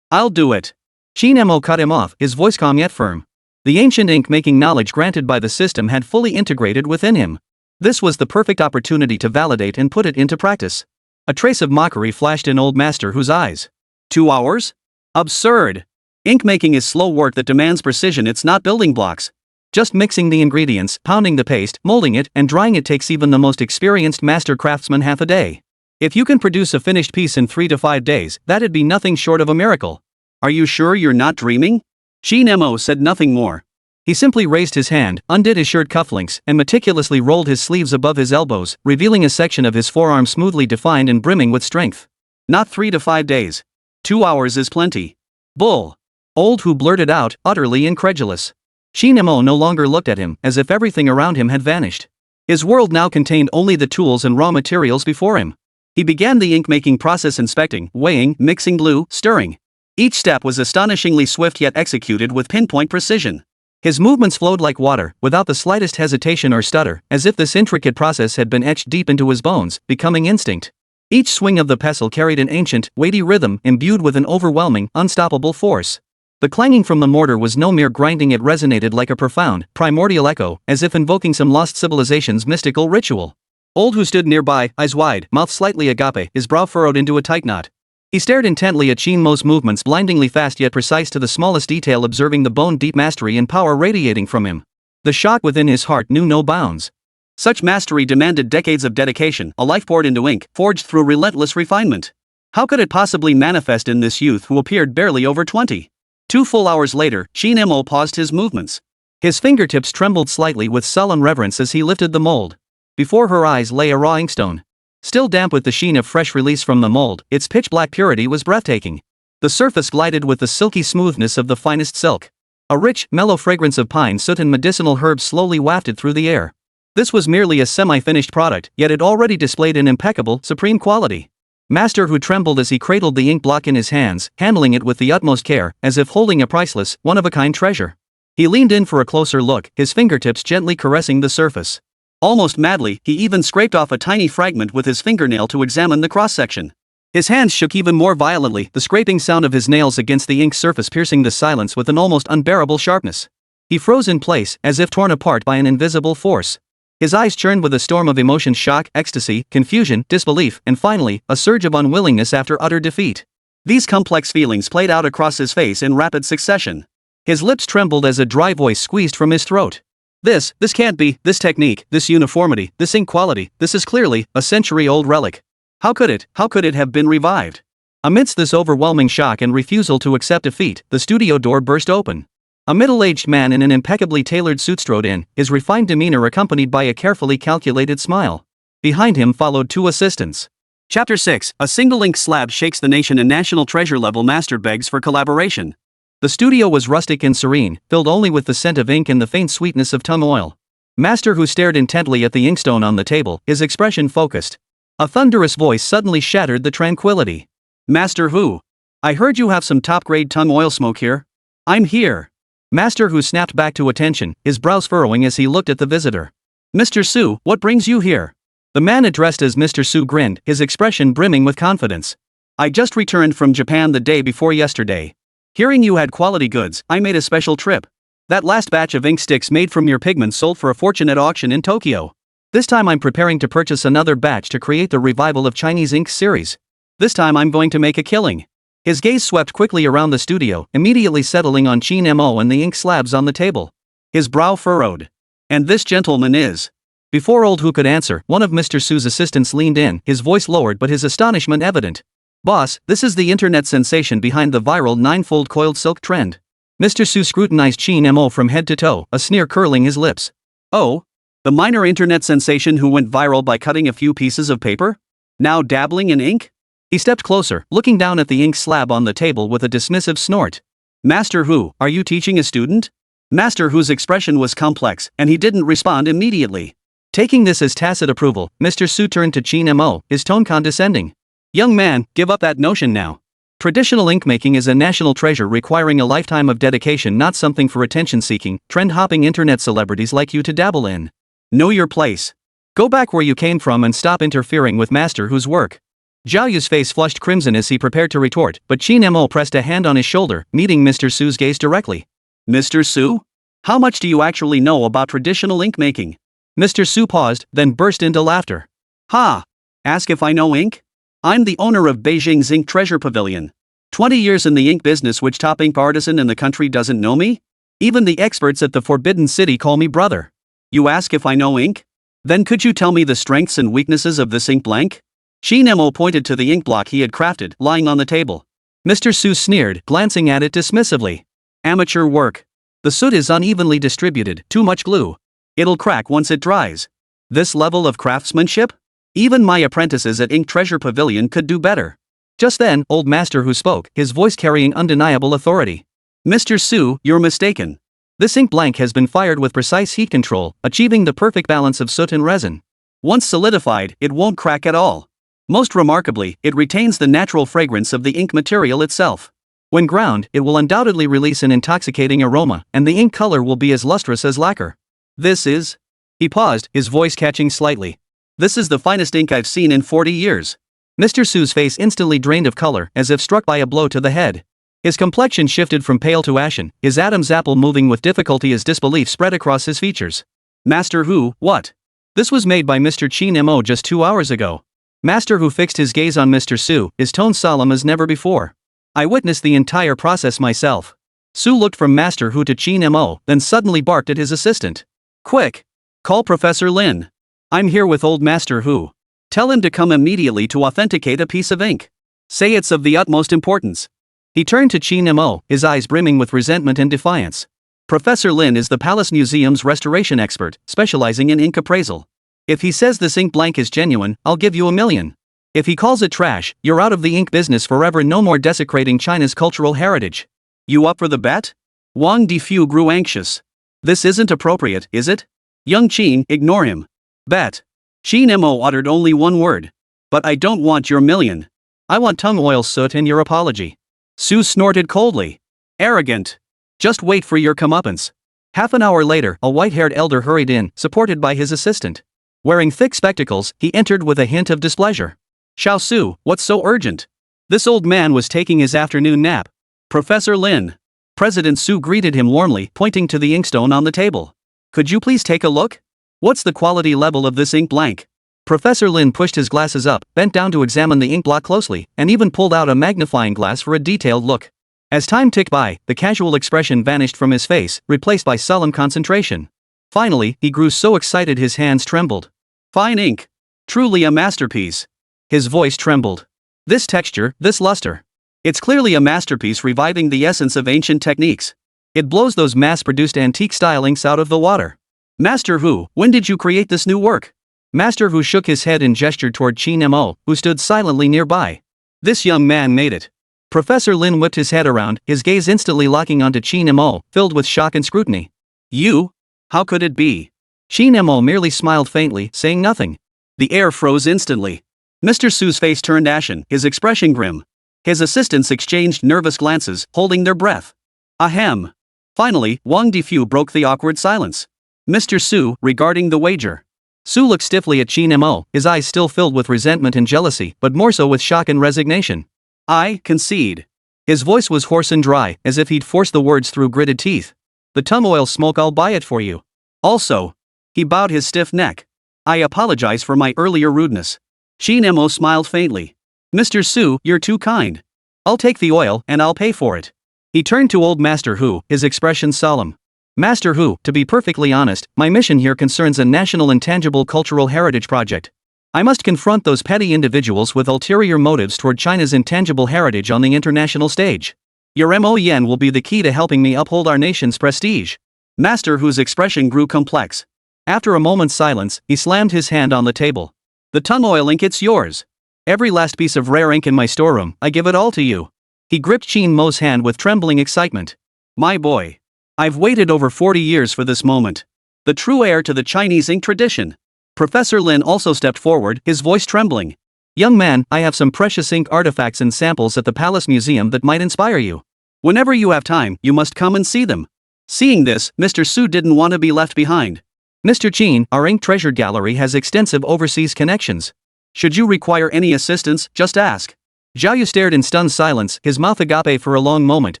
Speaker 1: I'll do it. Qin Mo cut him off, his voice calm yet firm. The ancient ink-making knowledge granted by the system had fully integrated within him. This was the perfect opportunity to validate and put it into practice. A trace of mockery flashed in old Master Hu's eyes. 2 hours? Absurd. Ink making is slow work that demands precision, it's not building blocks. Just mixing the ingredients, pounding the paste, molding it, and drying it takes even the most experienced master craftsman half a day. If you can produce a finished piece in 3 to 5 days, that'd be nothing short of a miracle. Are you sure you're not dreaming? Qin Mo said nothing more. He simply raised his hand, undid his shirt cufflinks, and meticulously rolled his sleeves above his elbows, revealing a section of his forearm smoothly defined and brimming with strength. Not 3 to 5 days. 2 hours is plenty. Bull. Old Hu blurted out, utterly incredulous. Qin Mo no longer looked at him, as if everything around him had vanished. His world now contained only the tools and raw materials before him. He began the ink-making process, inspecting, weighing, mixing glue, stirring. Each step was astonishingly swift yet executed with pinpoint precision. His movements flowed like water, without the slightest hesitation or stutter, as if this intricate process had been etched deep into his bones, becoming instinct. Each swing of the pestle carried an ancient, weighty rhythm imbued with an overwhelming, unstoppable force. The clanging from the mortar was no mere grinding, it resonated like a profound, primordial echo, as if invoking some lost civilization's mystical ritual. Old Hu stood nearby, eyes wide, mouth slightly agape, his brow furrowed into a tight knot. He stared intently at Qin Mo's movements, blindingly fast yet precise to the smallest detail, observing the bone-deep mastery and power radiating from him. The shock within his heart knew no bounds. Such mastery demanded decades of dedication, a life poured into ink, forged through relentless refinement. How could it possibly manifest in this youth who appeared barely over 20? 2 full hours later, Qin Mo paused his movements. His fingertips trembled slightly with sullen reverence as he lifted the mold. Before her eyes lay a raw inkstone. Still damp with the sheen of fresh release from the mold, its pitch-black purity was breathtaking. The surface glided with the silky smoothness of the finest silk. A rich, mellow fragrance of pine, soot and medicinal herbs slowly wafted through the air. This was merely a semi-finished product, yet it already displayed an impeccable, supreme quality. Master Hu trembled as he cradled the ink block in his hands, handling it with the utmost care, as if holding a priceless, one-of-a-kind treasure. He leaned in for a closer look, his fingertips gently caressing the surface. Almost madly, he even scraped off a tiny fragment with his fingernail to examine the cross-section. His hands shook even more violently, the scraping sound of his nails against the ink surface piercing the silence with an almost unbearable sharpness. He froze in place, as if torn apart by an invisible force. His eyes churned with a storm of emotion: shock, ecstasy, confusion, disbelief, and finally, a surge of unwillingness after utter defeat. These complex feelings played out across his face in rapid succession. His lips trembled as a dry voice squeezed from his throat. This can't be, this technique, this uniformity, this ink quality, this is clearly a century-old relic. How could it have been revived? Amidst this overwhelming shock and refusal to accept defeat, the studio door burst open. A middle-aged man in an impeccably tailored suit strode in, his refined demeanor accompanied by a carefully calculated smile. Behind him followed 2 assistants. Chapter 6, a single ink slab shakes the nation and national treasure level master begs for collaboration. The studio was rustic and serene, filled only with the scent of ink and the faint sweetness of tung oil. Master Hu stared intently at the inkstone on the table, his expression focused. A thunderous voice suddenly shattered the tranquility. Master Hu, I heard you have some top-grade tung oil smoke here. I'm here. Master Hu snapped back to attention, his brows furrowing as he looked at the visitor. Mr. Su, what brings you here? The man addressed as Mr. Su grinned, his expression brimming with confidence. I just returned from Japan the day before yesterday. Hearing you had quality goods, I made a special trip. That last batch of ink sticks made from your pigments sold for a fortune at auction in Tokyo. This time I'm preparing to purchase another batch to create the revival of Chinese ink series. This time I'm going to make a killing. His gaze swept quickly around the studio, immediately settling on Qin Mo and the ink slabs on the table. His brow furrowed. And this gentleman is... Before Old Hu could answer, one of Mr. Su's assistants leaned in, his voice lowered but his astonishment evident. Boss, this is the internet sensation behind the viral Ninefold coiled silk trend. Mr. Su scrutinized Qin Mo from head to toe, a sneer curling his lips. Oh? The minor internet sensation who went viral by cutting a few pieces of paper? Now dabbling in ink? He stepped closer, looking down at the ink slab on the table with a dismissive snort. Master Hu, are you teaching a student? Master Hu's expression was complex, and he didn't respond immediately. Taking this as tacit approval, Mr. Su turned to Qin Mo, his tone condescending. Young man, give up that notion now. Traditional ink making is a national treasure requiring a lifetime of dedication, not something for attention-seeking, trend-hopping internet celebrities like you to dabble in. Know your place. Go back where you came from and stop interfering with Master Hu's work. Zhao Yu's face flushed crimson as he prepared to retort, but Qin Mo pressed a hand on his shoulder, meeting Mr. Su's gaze directly. Mr. Su? How much do you actually know about traditional ink making? Mr. Su paused, then burst into laughter. Ha! Ask if I know ink? I'm the owner of Beijing's Ink Treasure Pavilion. 20 years in the ink business. Which top ink artisan in the country doesn't know me? Even the experts at the Forbidden City call me brother. You ask if I know ink? Then could you tell me the strengths and weaknesses of this ink blank? Qin Mo pointed to the ink block he had crafted, lying on the table. Mr. Su sneered, glancing at it dismissively. Amateur work. The soot is unevenly distributed, too much glue. It'll crack once it dries. This level of craftsmanship? Even my apprentices at Ink Treasure Pavilion could do better. Just then, old Master Hu spoke, his voice carrying undeniable authority. Mr. Su, you're mistaken. This ink blank has been fired with precise heat control, achieving the perfect balance of soot and resin. Once solidified, it won't crack at all. Most remarkably, it retains the natural fragrance of the ink material itself. When ground, it will undoubtedly release an intoxicating aroma, and the ink color will be as lustrous as lacquer. This is... He paused, his voice catching slightly. This is the finest ink I've seen in 40 years. Mr. Su's face instantly drained of color, as if struck by a blow to the head. His complexion shifted from pale to ashen, his Adam's apple moving with difficulty as disbelief spread across his features. Master Hu, what? This was made by Mr. Qin Mo just 2 hours ago. Master Hu fixed his gaze on Mr. Su, his tone solemn as never before. I witnessed the entire process myself. Su looked from Master Hu to Qin Mo, then suddenly barked at his assistant. Quick! Call Professor Lin. I'm here with old Master Hu. Tell him to come immediately to authenticate a piece of ink. Say it's of the utmost importance. He turned to Qin Mo, his eyes brimming with resentment and defiance. Professor Lin is the Palace Museum's restoration expert, specializing in ink appraisal. If he says this ink blank is genuine, I'll give you $1 million. If he calls it trash, you're out of the ink business forever. No more desecrating China's cultural heritage. You up for the bet? Wang Difu grew anxious. This isn't appropriate, is it? Young Qin, ignore him. Bet. Qin Mo uttered only one word. But I don't want your $1 million. I want tongue oil soot and your apology. Su snorted coldly. Arrogant. Just wait for your comeuppance. Half an hour later, a white-haired elder hurried in, supported by his assistant. Wearing thick spectacles, he entered with a hint of displeasure. Xiao Su, what's so urgent? This old man was taking his afternoon nap. Professor Lin. President Su greeted him warmly, pointing to the inkstone on the table. Could you please take a look? What's the quality level of this ink blank? Professor Lin pushed his glasses up, bent down to examine the ink block closely, and even pulled out a magnifying glass for a detailed look. As time ticked by, the casual expression vanished from his face, replaced by solemn concentration. Finally, he grew so excited his hands trembled. Fine ink. Truly a masterpiece. His voice trembled. This texture, this luster. It's clearly a masterpiece reviving the essence of ancient techniques. It blows those mass-produced antique-style inks out of the water. Master Hu, when did you create this new work? Master Hu shook his head and gestured toward Qin Mo, who stood silently nearby. This young man made it. Professor Lin whipped his head around, his gaze instantly locking onto Qin Mo, filled with shock and scrutiny. You? How could it be? Qin Mo merely smiled faintly, saying nothing. The air froze instantly. Mr. Su's face turned ashen, his expression grim. His assistants exchanged nervous glances, holding their breath. Ahem. Finally, Wang Difu broke the awkward silence. Mr. Su, regarding the wager. Su looked stiffly at Qin Mo, his eyes still filled with resentment and jealousy, but more so with shock and resignation. I concede. His voice was hoarse and dry, as if he'd forced the words through gritted teeth. The tongue oil smoke, I'll buy it for you. Also. He bowed his stiff neck. I apologize for my earlier rudeness. Qin Mo smiled faintly. Mr. Su, you're too kind. I'll take the oil, and I'll pay for it. He turned to old Master Hu, his expression solemn. Master Hu, to be perfectly honest, my mission here concerns a national intangible cultural heritage project. I must confront those petty individuals with ulterior motives toward China's intangible heritage on the international stage. Your MON will be the key to helping me uphold our nation's prestige. Master Hu's expression grew complex. After a moment's silence, he slammed his hand on the table. The tongue oil ink, it's yours. Every last piece of rare ink in my storeroom, I give it all to you. He gripped Qin Mo's hand with trembling excitement. My boy. I've waited over 40 years for this moment. The true heir to the Chinese ink tradition. Professor Lin also stepped forward, his voice trembling. Young man, I have some precious ink artifacts and samples at the Palace Museum that might inspire you. Whenever you have time, you must come and see them. Seeing this, Mr. Su didn't want to be left behind. Mr. Qin, our ink treasure gallery has extensive overseas connections. Should you require any assistance, just ask. Zhao Yu stared in stunned silence, his mouth agape for a long moment,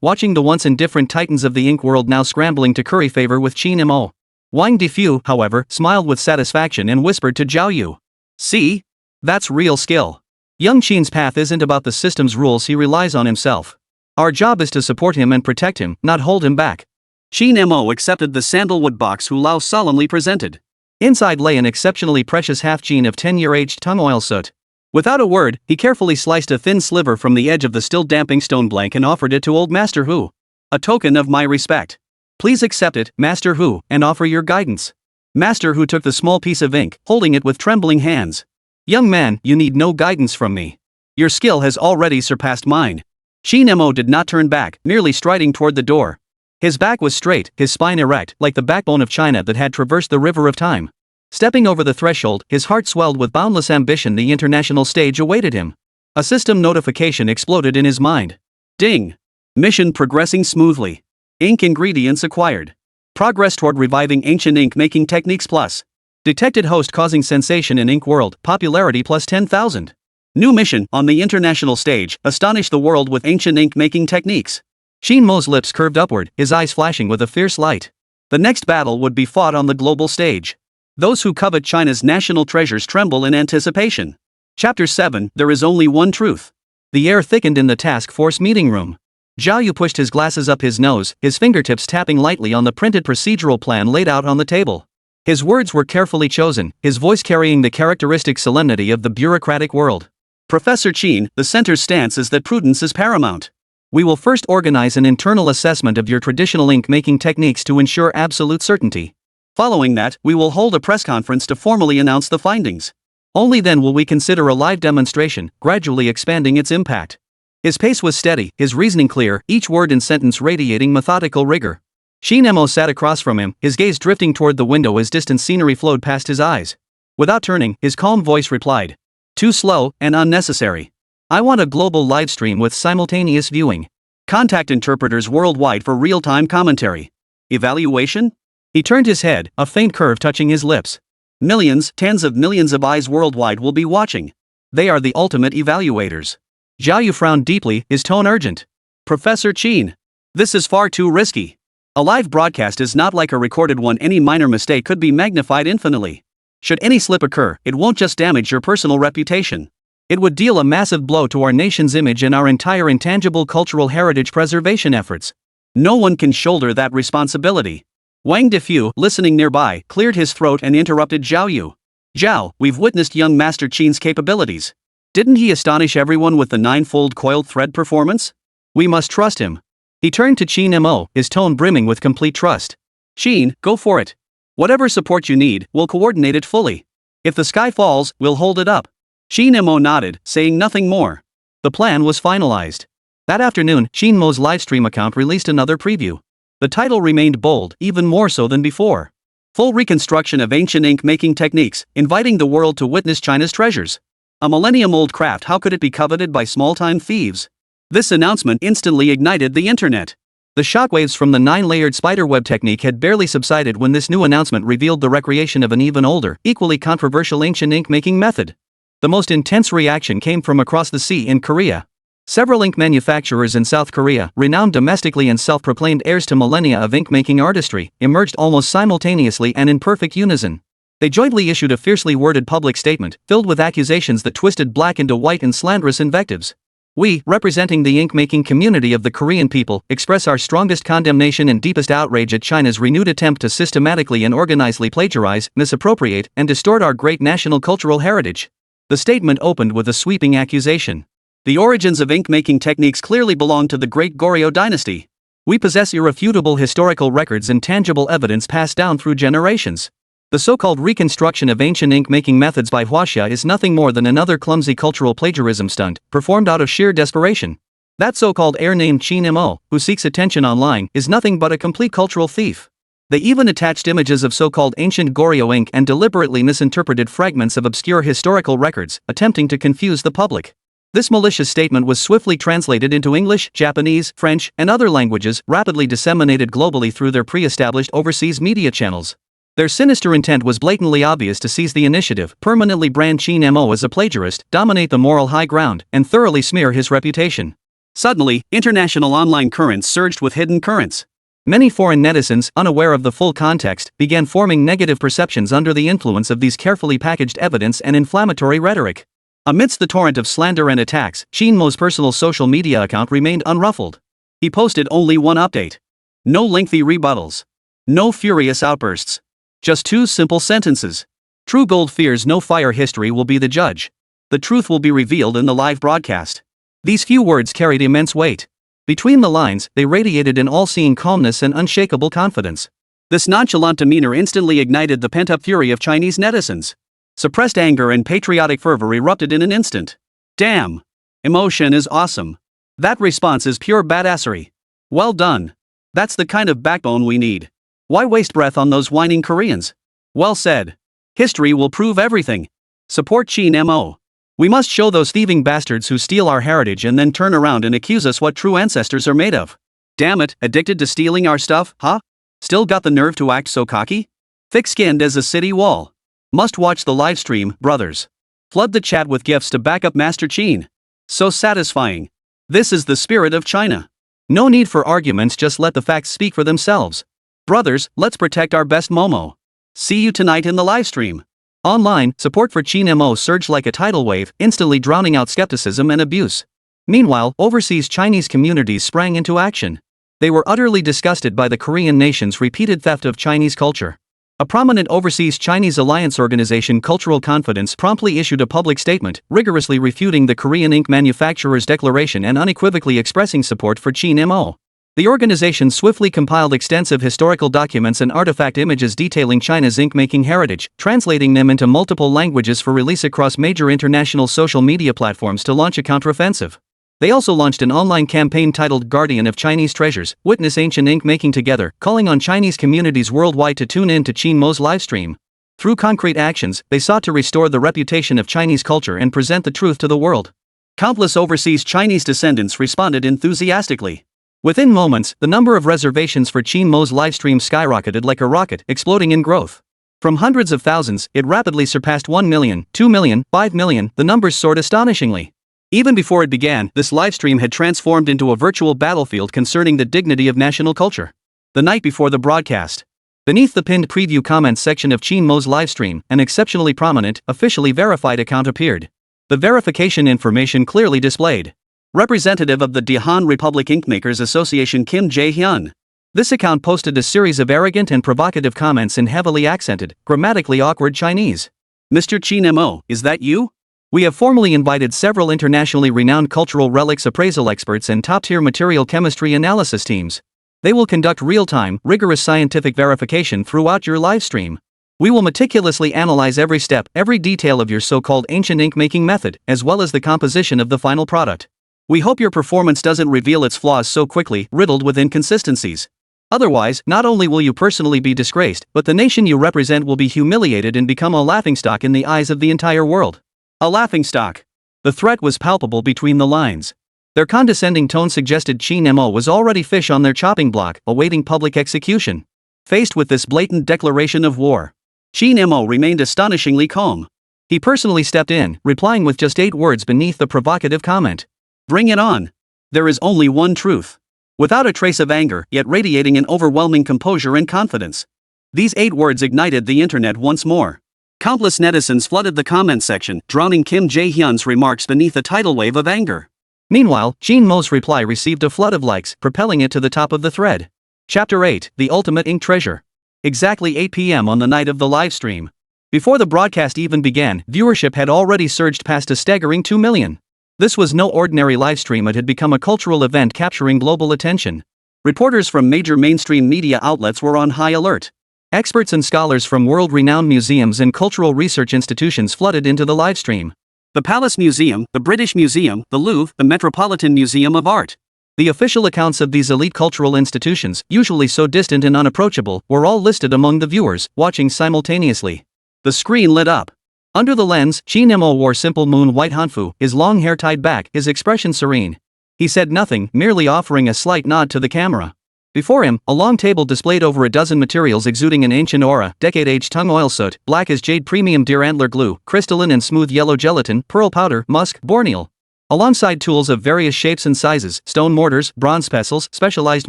Speaker 1: watching the once indifferent titans of the ink world now scrambling to curry favor with Qin Mo. Wang Defu, however, smiled with satisfaction and whispered to Zhao Yu. See? That's real skill. Young Qin's path isn't about the system's rules, he relies on himself. Our job is to support him and protect him, not hold him back. Qin Mo accepted the sandalwood box Hu Lao solemnly presented. Inside lay an exceptionally precious half-gene of 10-year-aged tung oil soot. Without a word, he carefully sliced a thin sliver from the edge of the still damping stone blank and offered it to old Master Hu. A token of my respect. Please accept it, Master Hu, and offer your guidance. Master Hu took the small piece of ink, holding it with trembling hands. Young man, you need no guidance from me. Your skill has already surpassed mine. Qin Mo did not turn back, merely striding toward the door. His back was straight, his spine erect, like the backbone of China that had traversed the river of time. Stepping over the threshold, his heart swelled with boundless ambition. The international stage awaited him. A system notification exploded in his mind. Ding! Mission progressing smoothly. Ink ingredients acquired. Progress toward reviving ancient ink making techniques plus. Detected host causing sensation in ink world, popularity plus 10,000. New mission on the international stage, astonish the world with ancient ink making techniques. Qin Mo's lips curved upward, his eyes flashing with a fierce light. The next battle would be fought on the global stage. Those who covet China's national treasures tremble in anticipation. Chapter 7, There is only one truth. The air thickened in the task force meeting room. Zhao Yu pushed his glasses up his nose, his fingertips tapping lightly on the printed procedural plan laid out on the table. His words were carefully chosen, his voice carrying the characteristic solemnity of the bureaucratic world. Professor Qin, the center's stance is that prudence is paramount. We will first organize an internal assessment of your traditional ink-making techniques to ensure absolute certainty. Following that, we will hold a press conference to formally announce the findings. Only then will we consider a live demonstration, gradually expanding its impact. His pace was steady, his reasoning clear, each word and sentence radiating methodical rigor. Qin Mo sat across from him, his gaze drifting toward the window as distant scenery flowed past his eyes. Without turning, his calm voice replied. Too slow and unnecessary. I want a global livestream with simultaneous viewing. Contact interpreters worldwide for real-time commentary. Evaluation? He turned his head, a faint curve touching his lips. Millions, tens of millions of eyes worldwide will be watching. They are the ultimate evaluators. Zhao Yu frowned deeply, his tone urgent. Professor Qin. This is far too risky. A live broadcast is not like a recorded one. Any minor mistake could be magnified infinitely. Should any slip occur, it won't just damage your personal reputation. It would deal a massive blow to our nation's image and our entire intangible cultural heritage preservation efforts. No one can shoulder that responsibility. Wang Defu, listening nearby, cleared his throat and interrupted Zhao Yu. Zhao, we've witnessed young Master Qin's capabilities. Didn't he astonish everyone with the ninefold coiled thread performance? We must trust him. He turned to Qin Mo, his tone brimming with complete trust. Qin, go for it. Whatever support you need, we'll coordinate it fully. If the sky falls, we'll hold it up. Qin Mo nodded, saying nothing more. The plan was finalized. That afternoon, Qin Mo's livestream account released another preview. The title remained bold, even more so than before. Full reconstruction of ancient ink-making techniques, inviting the world to witness China's treasures. A millennium-old craft, how could it be coveted by small-time thieves? This announcement instantly ignited the internet. The shockwaves from the 9-layered spiderweb technique had barely subsided when this new announcement revealed the recreation of an even older, equally controversial ancient ink-making method. The most intense reaction came from across the sea in Korea. Several ink manufacturers in South Korea, renowned domestically and self-proclaimed heirs to millennia of ink-making artistry, emerged almost simultaneously and in perfect unison. They jointly issued a fiercely worded public statement, filled with accusations that twisted black into white and slanderous invectives. We, representing the ink-making community of the Korean people, express our strongest condemnation and deepest outrage at China's renewed attempt to systematically and organizedly plagiarize, misappropriate, and distort our great national cultural heritage. The statement opened with a sweeping accusation. The origins of ink-making techniques clearly belong to the great Goryeo dynasty. We possess irrefutable historical records and tangible evidence passed down through generations. The so-called reconstruction of ancient ink-making methods by Huaxia is nothing more than another clumsy cultural plagiarism stunt, performed out of sheer desperation. That so-called heir named Qin Mo, who seeks attention online, is nothing but a complete cultural thief. They even attached images of so-called ancient Goryeo ink and deliberately misinterpreted fragments of obscure historical records, attempting to confuse the public. This malicious statement was swiftly translated into English, Japanese, French, and other languages, rapidly disseminated globally through their pre-established overseas media channels. Their sinister intent was blatantly obvious: to seize the initiative, permanently brand Qin Mo as a plagiarist, dominate the moral high ground, and thoroughly smear his reputation. Suddenly, international online currents surged with hidden currents. Many foreign netizens, unaware of the full context, began forming negative perceptions under the influence of these carefully packaged evidence and inflammatory rhetoric. Amidst the torrent of slander and attacks, Qin Mo's personal social media account remained unruffled. He posted only one update. No lengthy rebuttals. No furious outbursts. Just two simple sentences. True gold fears no fire. History will be the judge. The truth will be revealed in the live broadcast. These few words carried immense weight. Between the lines, they radiated an all-seeing calmness and unshakable confidence. This nonchalant demeanor instantly ignited the pent-up fury of Chinese netizens. Suppressed anger and patriotic fervor erupted in an instant. Damn! Emotion is awesome. That response is pure badassery. Well done. That's the kind of backbone we need. Why waste breath on those whining Koreans? Well said. History will prove everything. Support Qin Mo. We must show those thieving bastards who steal our heritage and then turn around and accuse us what true ancestors are made of. Damn it, addicted to stealing our stuff, huh? Still got the nerve to act so cocky? Thick-skinned as a city wall. Must watch the livestream, brothers. Flood the chat with gifts to back up Master Qin. So satisfying. This is the spirit of China. No need for arguments, just let the facts speak for themselves. Brothers, let's protect our best Momo. See you tonight in the livestream. Online, support for Qin Mo surged like a tidal wave, instantly drowning out skepticism and abuse. Meanwhile, overseas Chinese communities sprang into action. They were utterly disgusted by the Korean nation's repeated theft of Chinese culture. A prominent overseas Chinese alliance organization, Cultural Confidence, promptly issued a public statement, rigorously refuting the Korean ink manufacturer's declaration and unequivocally expressing support for Qin Mo. The organization swiftly compiled extensive historical documents and artifact images detailing China's ink-making heritage, translating them into multiple languages for release across major international social media platforms to launch a counteroffensive. They also launched an online campaign titled Guardian of Chinese Treasures, Witness Ancient Ink Making Together, calling on Chinese communities worldwide to tune in to Qin Mo's livestream. Through concrete actions, they sought to restore the reputation of Chinese culture and present the truth to the world. Countless overseas Chinese descendants responded enthusiastically. Within moments, the number of reservations for Qin Mo's livestream skyrocketed like a rocket, exploding in growth. From hundreds of thousands, it rapidly surpassed 1 million, 2 million, 5 million, the numbers soared astonishingly. Even before it began, this livestream had transformed into a virtual battlefield concerning the dignity of national culture. The night before the broadcast. Beneath the pinned preview comments section of Qin Mo's livestream, an exceptionally prominent, officially verified account appeared. The verification information clearly displayed. Representative of the Daehan Republic Inkmakers Association Kim Jae-hyun. This account posted a series of arrogant and provocative comments in heavily accented, grammatically awkward Chinese. Mr. Qin Mo, is that you? We have formally invited several internationally renowned cultural relics appraisal experts and top-tier material chemistry analysis teams. They will conduct real-time, rigorous scientific verification throughout your livestream. We will meticulously analyze every step, every detail of your so-called ancient ink-making method, as well as the composition of the final product. We hope your performance doesn't reveal its flaws so quickly, riddled with inconsistencies. Otherwise, not only will you personally be disgraced, but the nation you represent will be humiliated and become a laughingstock in the eyes of the entire world. A laughingstock. The threat was palpable between the lines. Their condescending tone suggested Qin Mo was already fish on their chopping block, awaiting public execution. Faced with this blatant declaration of war, Qin Mo remained astonishingly calm. He personally stepped in, replying with just 8 words beneath the provocative comment. Bring it on. There is only one truth. Without a trace of anger, yet radiating an overwhelming composure and confidence. These 8 words ignited the internet once more. Countless netizens flooded the comment section, drowning Kim Jae-hyun's remarks beneath a tidal wave of anger. Meanwhile, Qin Mo's reply received a flood of likes, propelling it to the top of the thread. Chapter 8, The Ultimate Ink Treasure. Exactly 8 p.m. on the night of the livestream. Before the broadcast even began, viewership had already surged past a staggering 2 million. This was no ordinary livestream, it had become a cultural event capturing global attention. Reporters from major mainstream media outlets were on high alert. Experts and scholars from world-renowned museums and cultural research institutions flooded into the livestream. The Palace Museum, the British Museum, the Louvre, the Metropolitan Museum of Art. The official accounts of these elite cultural institutions, usually so distant and unapproachable, were all listed among the viewers, watching simultaneously. The screen lit up. Under the lens, Qin Mo wore simple moon-white hanfu, his long hair tied back, his expression serene. He said nothing, merely offering a slight nod to the camera. Before him, a long table displayed over a dozen materials exuding an ancient aura: decade-aged tung oil soot, black as jade premium deer antler glue, crystalline and smooth yellow gelatin, pearl powder, musk, borneal. Alongside tools of various shapes and sizes, stone mortars, bronze pestles, specialized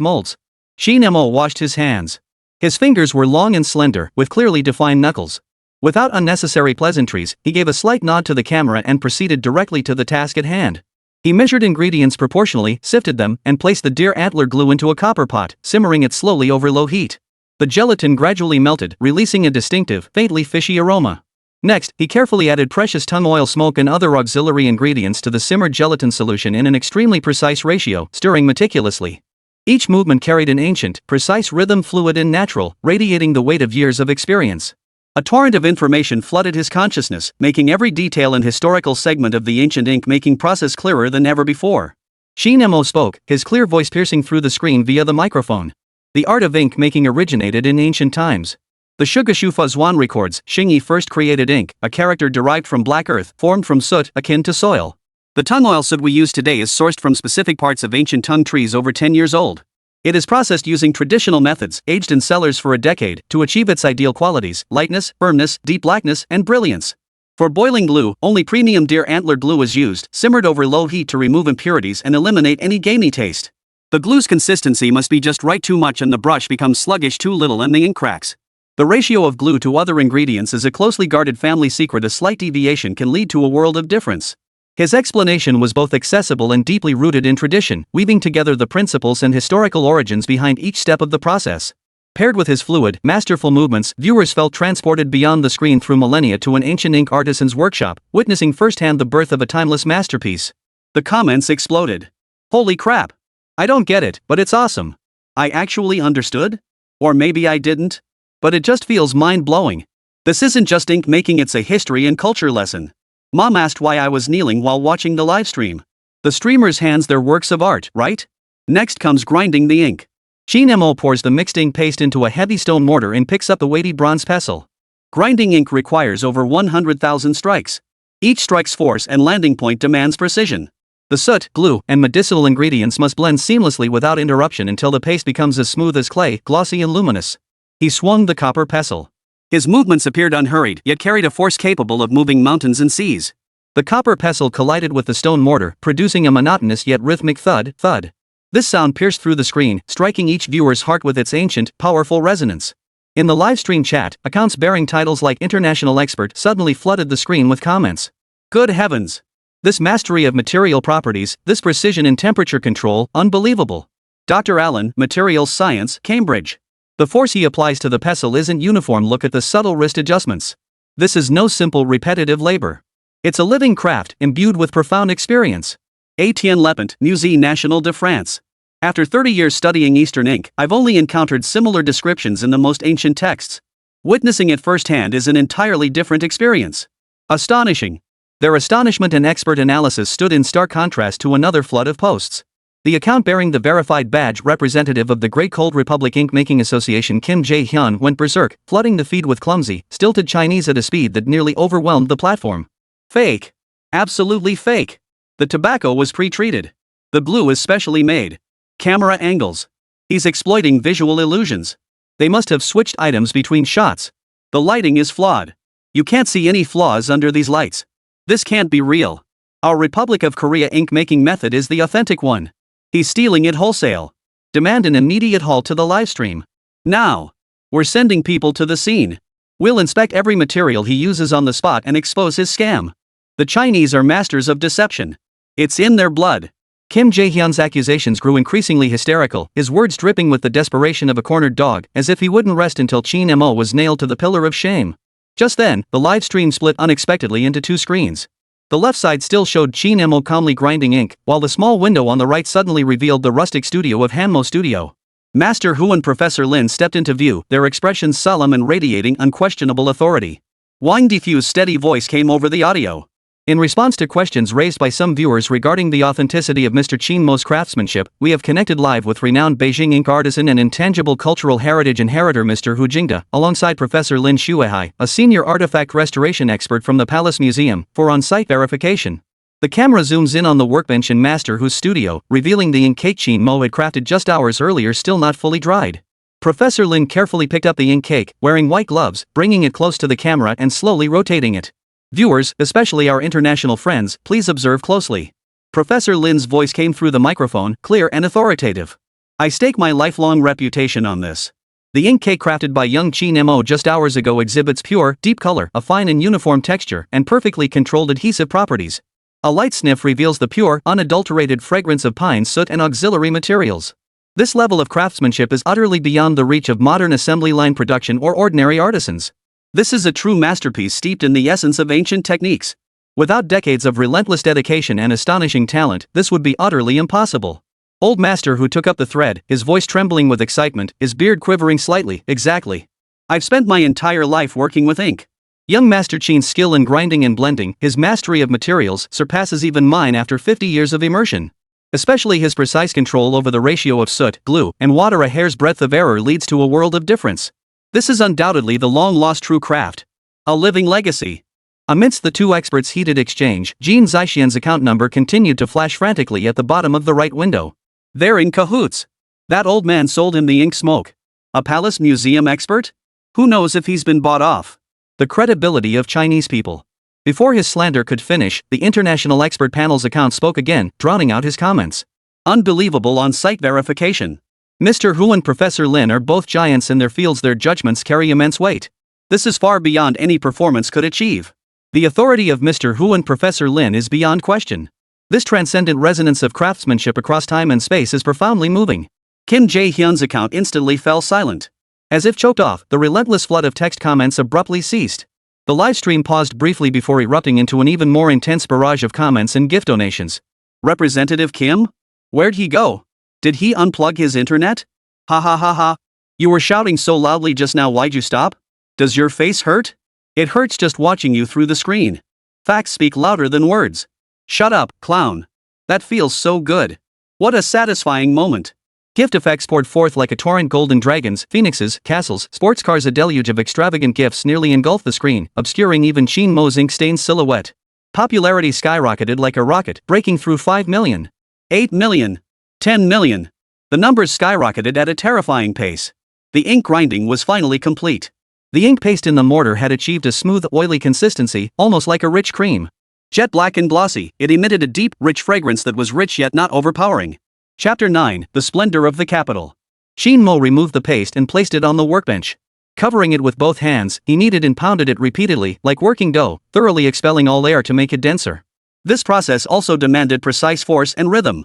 Speaker 1: molds. Qin Mo washed his hands. His fingers were long and slender, with clearly defined knuckles. Without unnecessary pleasantries, he gave a slight nod to the camera and proceeded directly to the task at hand. He measured ingredients proportionally, sifted them, and placed the deer antler glue into a copper pot, simmering it slowly over low heat. The gelatin gradually melted, releasing a distinctive, faintly fishy aroma. Next, he carefully added precious tung oil smoke and other auxiliary ingredients to the simmered gelatin solution in an extremely precise ratio, stirring meticulously. Each movement carried an ancient, precise rhythm, fluid and natural, radiating the weight of years of experience. A torrent of information flooded his consciousness, making every detail and historical segment of the ancient ink-making process clearer than ever before. Qin Mo spoke, his clear voice piercing through the screen via the microphone. The art of ink-making originated in ancient times. The Shugashu Fuzhuan records, Xingyi first created ink, a character derived from black earth, formed from soot, akin to soil. The tung oil soot we use today is sourced from specific parts of ancient tung trees over 10 years old. It is processed using traditional methods, aged in cellars for a decade, to achieve its ideal qualities: lightness, firmness, deep blackness, and brilliance. For boiling glue, only premium deer antler glue is used, simmered over low heat to remove impurities and eliminate any gamey taste. The glue's consistency must be just right. Too much and the brush becomes sluggish, too little and the ink cracks. The ratio of glue to other ingredients is a closely guarded family secret. A slight deviation can lead to a world of difference. His explanation was both accessible and deeply rooted in tradition, weaving together the principles and historical origins behind each step of the process. Paired with his fluid, masterful movements, viewers felt transported beyond the screen through millennia to an ancient ink artisan's workshop, witnessing firsthand the birth of a timeless masterpiece. The comments exploded. Holy crap! I don't get it, but it's awesome. I actually understood? Or maybe I didn't? But it just feels mind-blowing. This isn't just ink making, it's a history and culture lesson. Mom asked why I was kneeling while watching the livestream. The streamers hands their works of art, right? Next comes grinding the ink. Qin Mo pours the mixed ink paste into a heavy stone mortar and picks up the weighty bronze pestle. Grinding ink requires over 100,000 strikes. Each strike's force and landing point demands precision. The soot, glue, and medicinal ingredients must blend seamlessly without interruption until the paste becomes as smooth as clay, glossy and luminous. He swung the copper pestle. His movements appeared unhurried, yet carried a force capable of moving mountains and seas. The copper pestle collided with the stone mortar, producing a monotonous yet rhythmic thud, thud. This sound pierced through the screen, striking each viewer's heart with its ancient, powerful resonance. In the livestream chat, accounts bearing titles like International Expert suddenly flooded the screen with comments. Good heavens! This mastery of material properties, this precision in temperature control, unbelievable. Dr. Allen, Materials Science, Cambridge. The force he applies to the pestle isn't uniform. Look at the subtle wrist adjustments. This is no simple repetitive labor. It's a living craft, imbued with profound experience. Etienne Lepant, Musée National de France. After 30 years studying Eastern ink, I've only encountered similar descriptions in the most ancient texts. Witnessing it firsthand is an entirely different experience. Astonishing. Their astonishment and expert analysis stood in stark contrast to another flood of posts. The account bearing the verified badge representative of the Great Cold Republic Ink Making Association, Kim Jae-hyun, went berserk, flooding the feed with clumsy, stilted Chinese at a speed that nearly overwhelmed the platform. Fake. Absolutely fake. The tobacco was pre-treated. The glue is specially made. Camera angles. He's exploiting visual illusions. They must have switched items between shots. The lighting is flawed. You can't see any flaws under these lights. This can't be real. Our Republic of Korea ink making method is the authentic one. He's stealing it wholesale. Demand an immediate halt to the livestream. Now. We're sending people to the scene. We'll inspect every material he uses on the spot and expose his scam. The Chinese are masters of deception. It's in their blood. Kim Jae-hyun's accusations grew increasingly hysterical, his words dripping with the desperation of a cornered dog, as if he wouldn't rest until Qin Mo was nailed to the pillar of shame. Just then, the live stream split unexpectedly into two screens. The left side still showed Qin Mo calmly grinding ink, while the small window on the right suddenly revealed the rustic studio of Hanmo Studio. Master Hu and Professor Lin stepped into view, their expressions solemn and radiating unquestionable authority. Wang Defew's steady voice came over the audio. In response to questions raised by some viewers regarding the authenticity of Mr. Qin Mo's craftsmanship, we have connected live with renowned Beijing ink artisan and intangible cultural heritage inheritor Mr. Hu Jingde, alongside Professor Lin Shuihai, a senior artifact restoration expert from the Palace Museum, for on-site verification. The camera zooms in on the workbench in Master Hu's studio, revealing the ink cake Qin Mo had crafted just hours earlier still not fully dried. Professor Lin carefully picked up the ink cake, wearing white gloves, bringing it close to the camera and slowly rotating it. Viewers, especially our international friends, please observe closely. Professor Lin's voice came through the microphone, clear and authoritative. I stake my lifelong reputation on this. The ink cake crafted by young Qin Mo just hours ago exhibits pure, deep color, a fine and uniform texture, and perfectly controlled adhesive properties. A light sniff reveals the pure, unadulterated fragrance of pine soot and auxiliary materials. This level of craftsmanship is utterly beyond the reach of modern assembly line production or ordinary artisans. This is a true masterpiece steeped in the essence of ancient techniques. Without decades of relentless dedication and astonishing talent, this would be utterly impossible. Old Master Hu took up the thread, his voice trembling with excitement, his beard quivering slightly. Exactly. I've spent my entire life working with ink. Young Master Qin's skill in grinding and blending, his mastery of materials, surpasses even mine after 50 years of immersion. Especially his precise control over the ratio of soot, glue, and water. A hair's breadth of error leads to a world of difference. This is undoubtedly the long-lost true craft. A living legacy. Amidst the two experts' heated exchange, Jin Zaixian's account number continued to flash frantically at the bottom of the right window. They're in cahoots. That old man sold him the ink smoke. A Palace Museum expert? Who knows if he's been bought off? The credibility of Chinese people. Before his slander could finish, the international expert panel's account spoke again, drowning out his comments. Unbelievable on-site verification. Mr. Hu and Professor Lin are both giants in their fields. Their judgments carry immense weight. This is far beyond any performance could achieve. The authority of Mr. Hu and Professor Lin is beyond question. This transcendent resonance of craftsmanship across time and space is profoundly moving. Kim Jae-hyun's account instantly fell silent. As if choked off, the relentless flood of text comments abruptly ceased. The livestream paused briefly before erupting into an even more intense barrage of comments and gift donations. Representative Kim? Where'd he go? Did he unplug his internet? Ha ha ha ha. You were shouting so loudly just now, why'd you stop? Does your face hurt? It hurts just watching you through the screen. Facts speak louder than words. Shut up, clown. That feels so good. What a satisfying moment. Gift effects poured forth like a torrent. Golden dragons, phoenixes, castles, sports cars. A deluge of extravagant gifts nearly engulfed the screen, obscuring even Qin Mo's ink-stained silhouette. Popularity skyrocketed like a rocket, breaking through 5 million. 8 million. 10 million. The numbers skyrocketed at a terrifying pace. The ink grinding was finally complete. The ink paste in the mortar had achieved a smooth, oily consistency, almost like a rich cream. Jet black and glossy, it emitted a deep, rich fragrance that was rich yet not overpowering. Chapter 9, The Splendor of the Capital. Qin Mo removed the paste and placed it on the workbench. Covering it with both hands, he kneaded and pounded it repeatedly, like working dough, thoroughly expelling all air to make it denser. This process also demanded precise force and rhythm.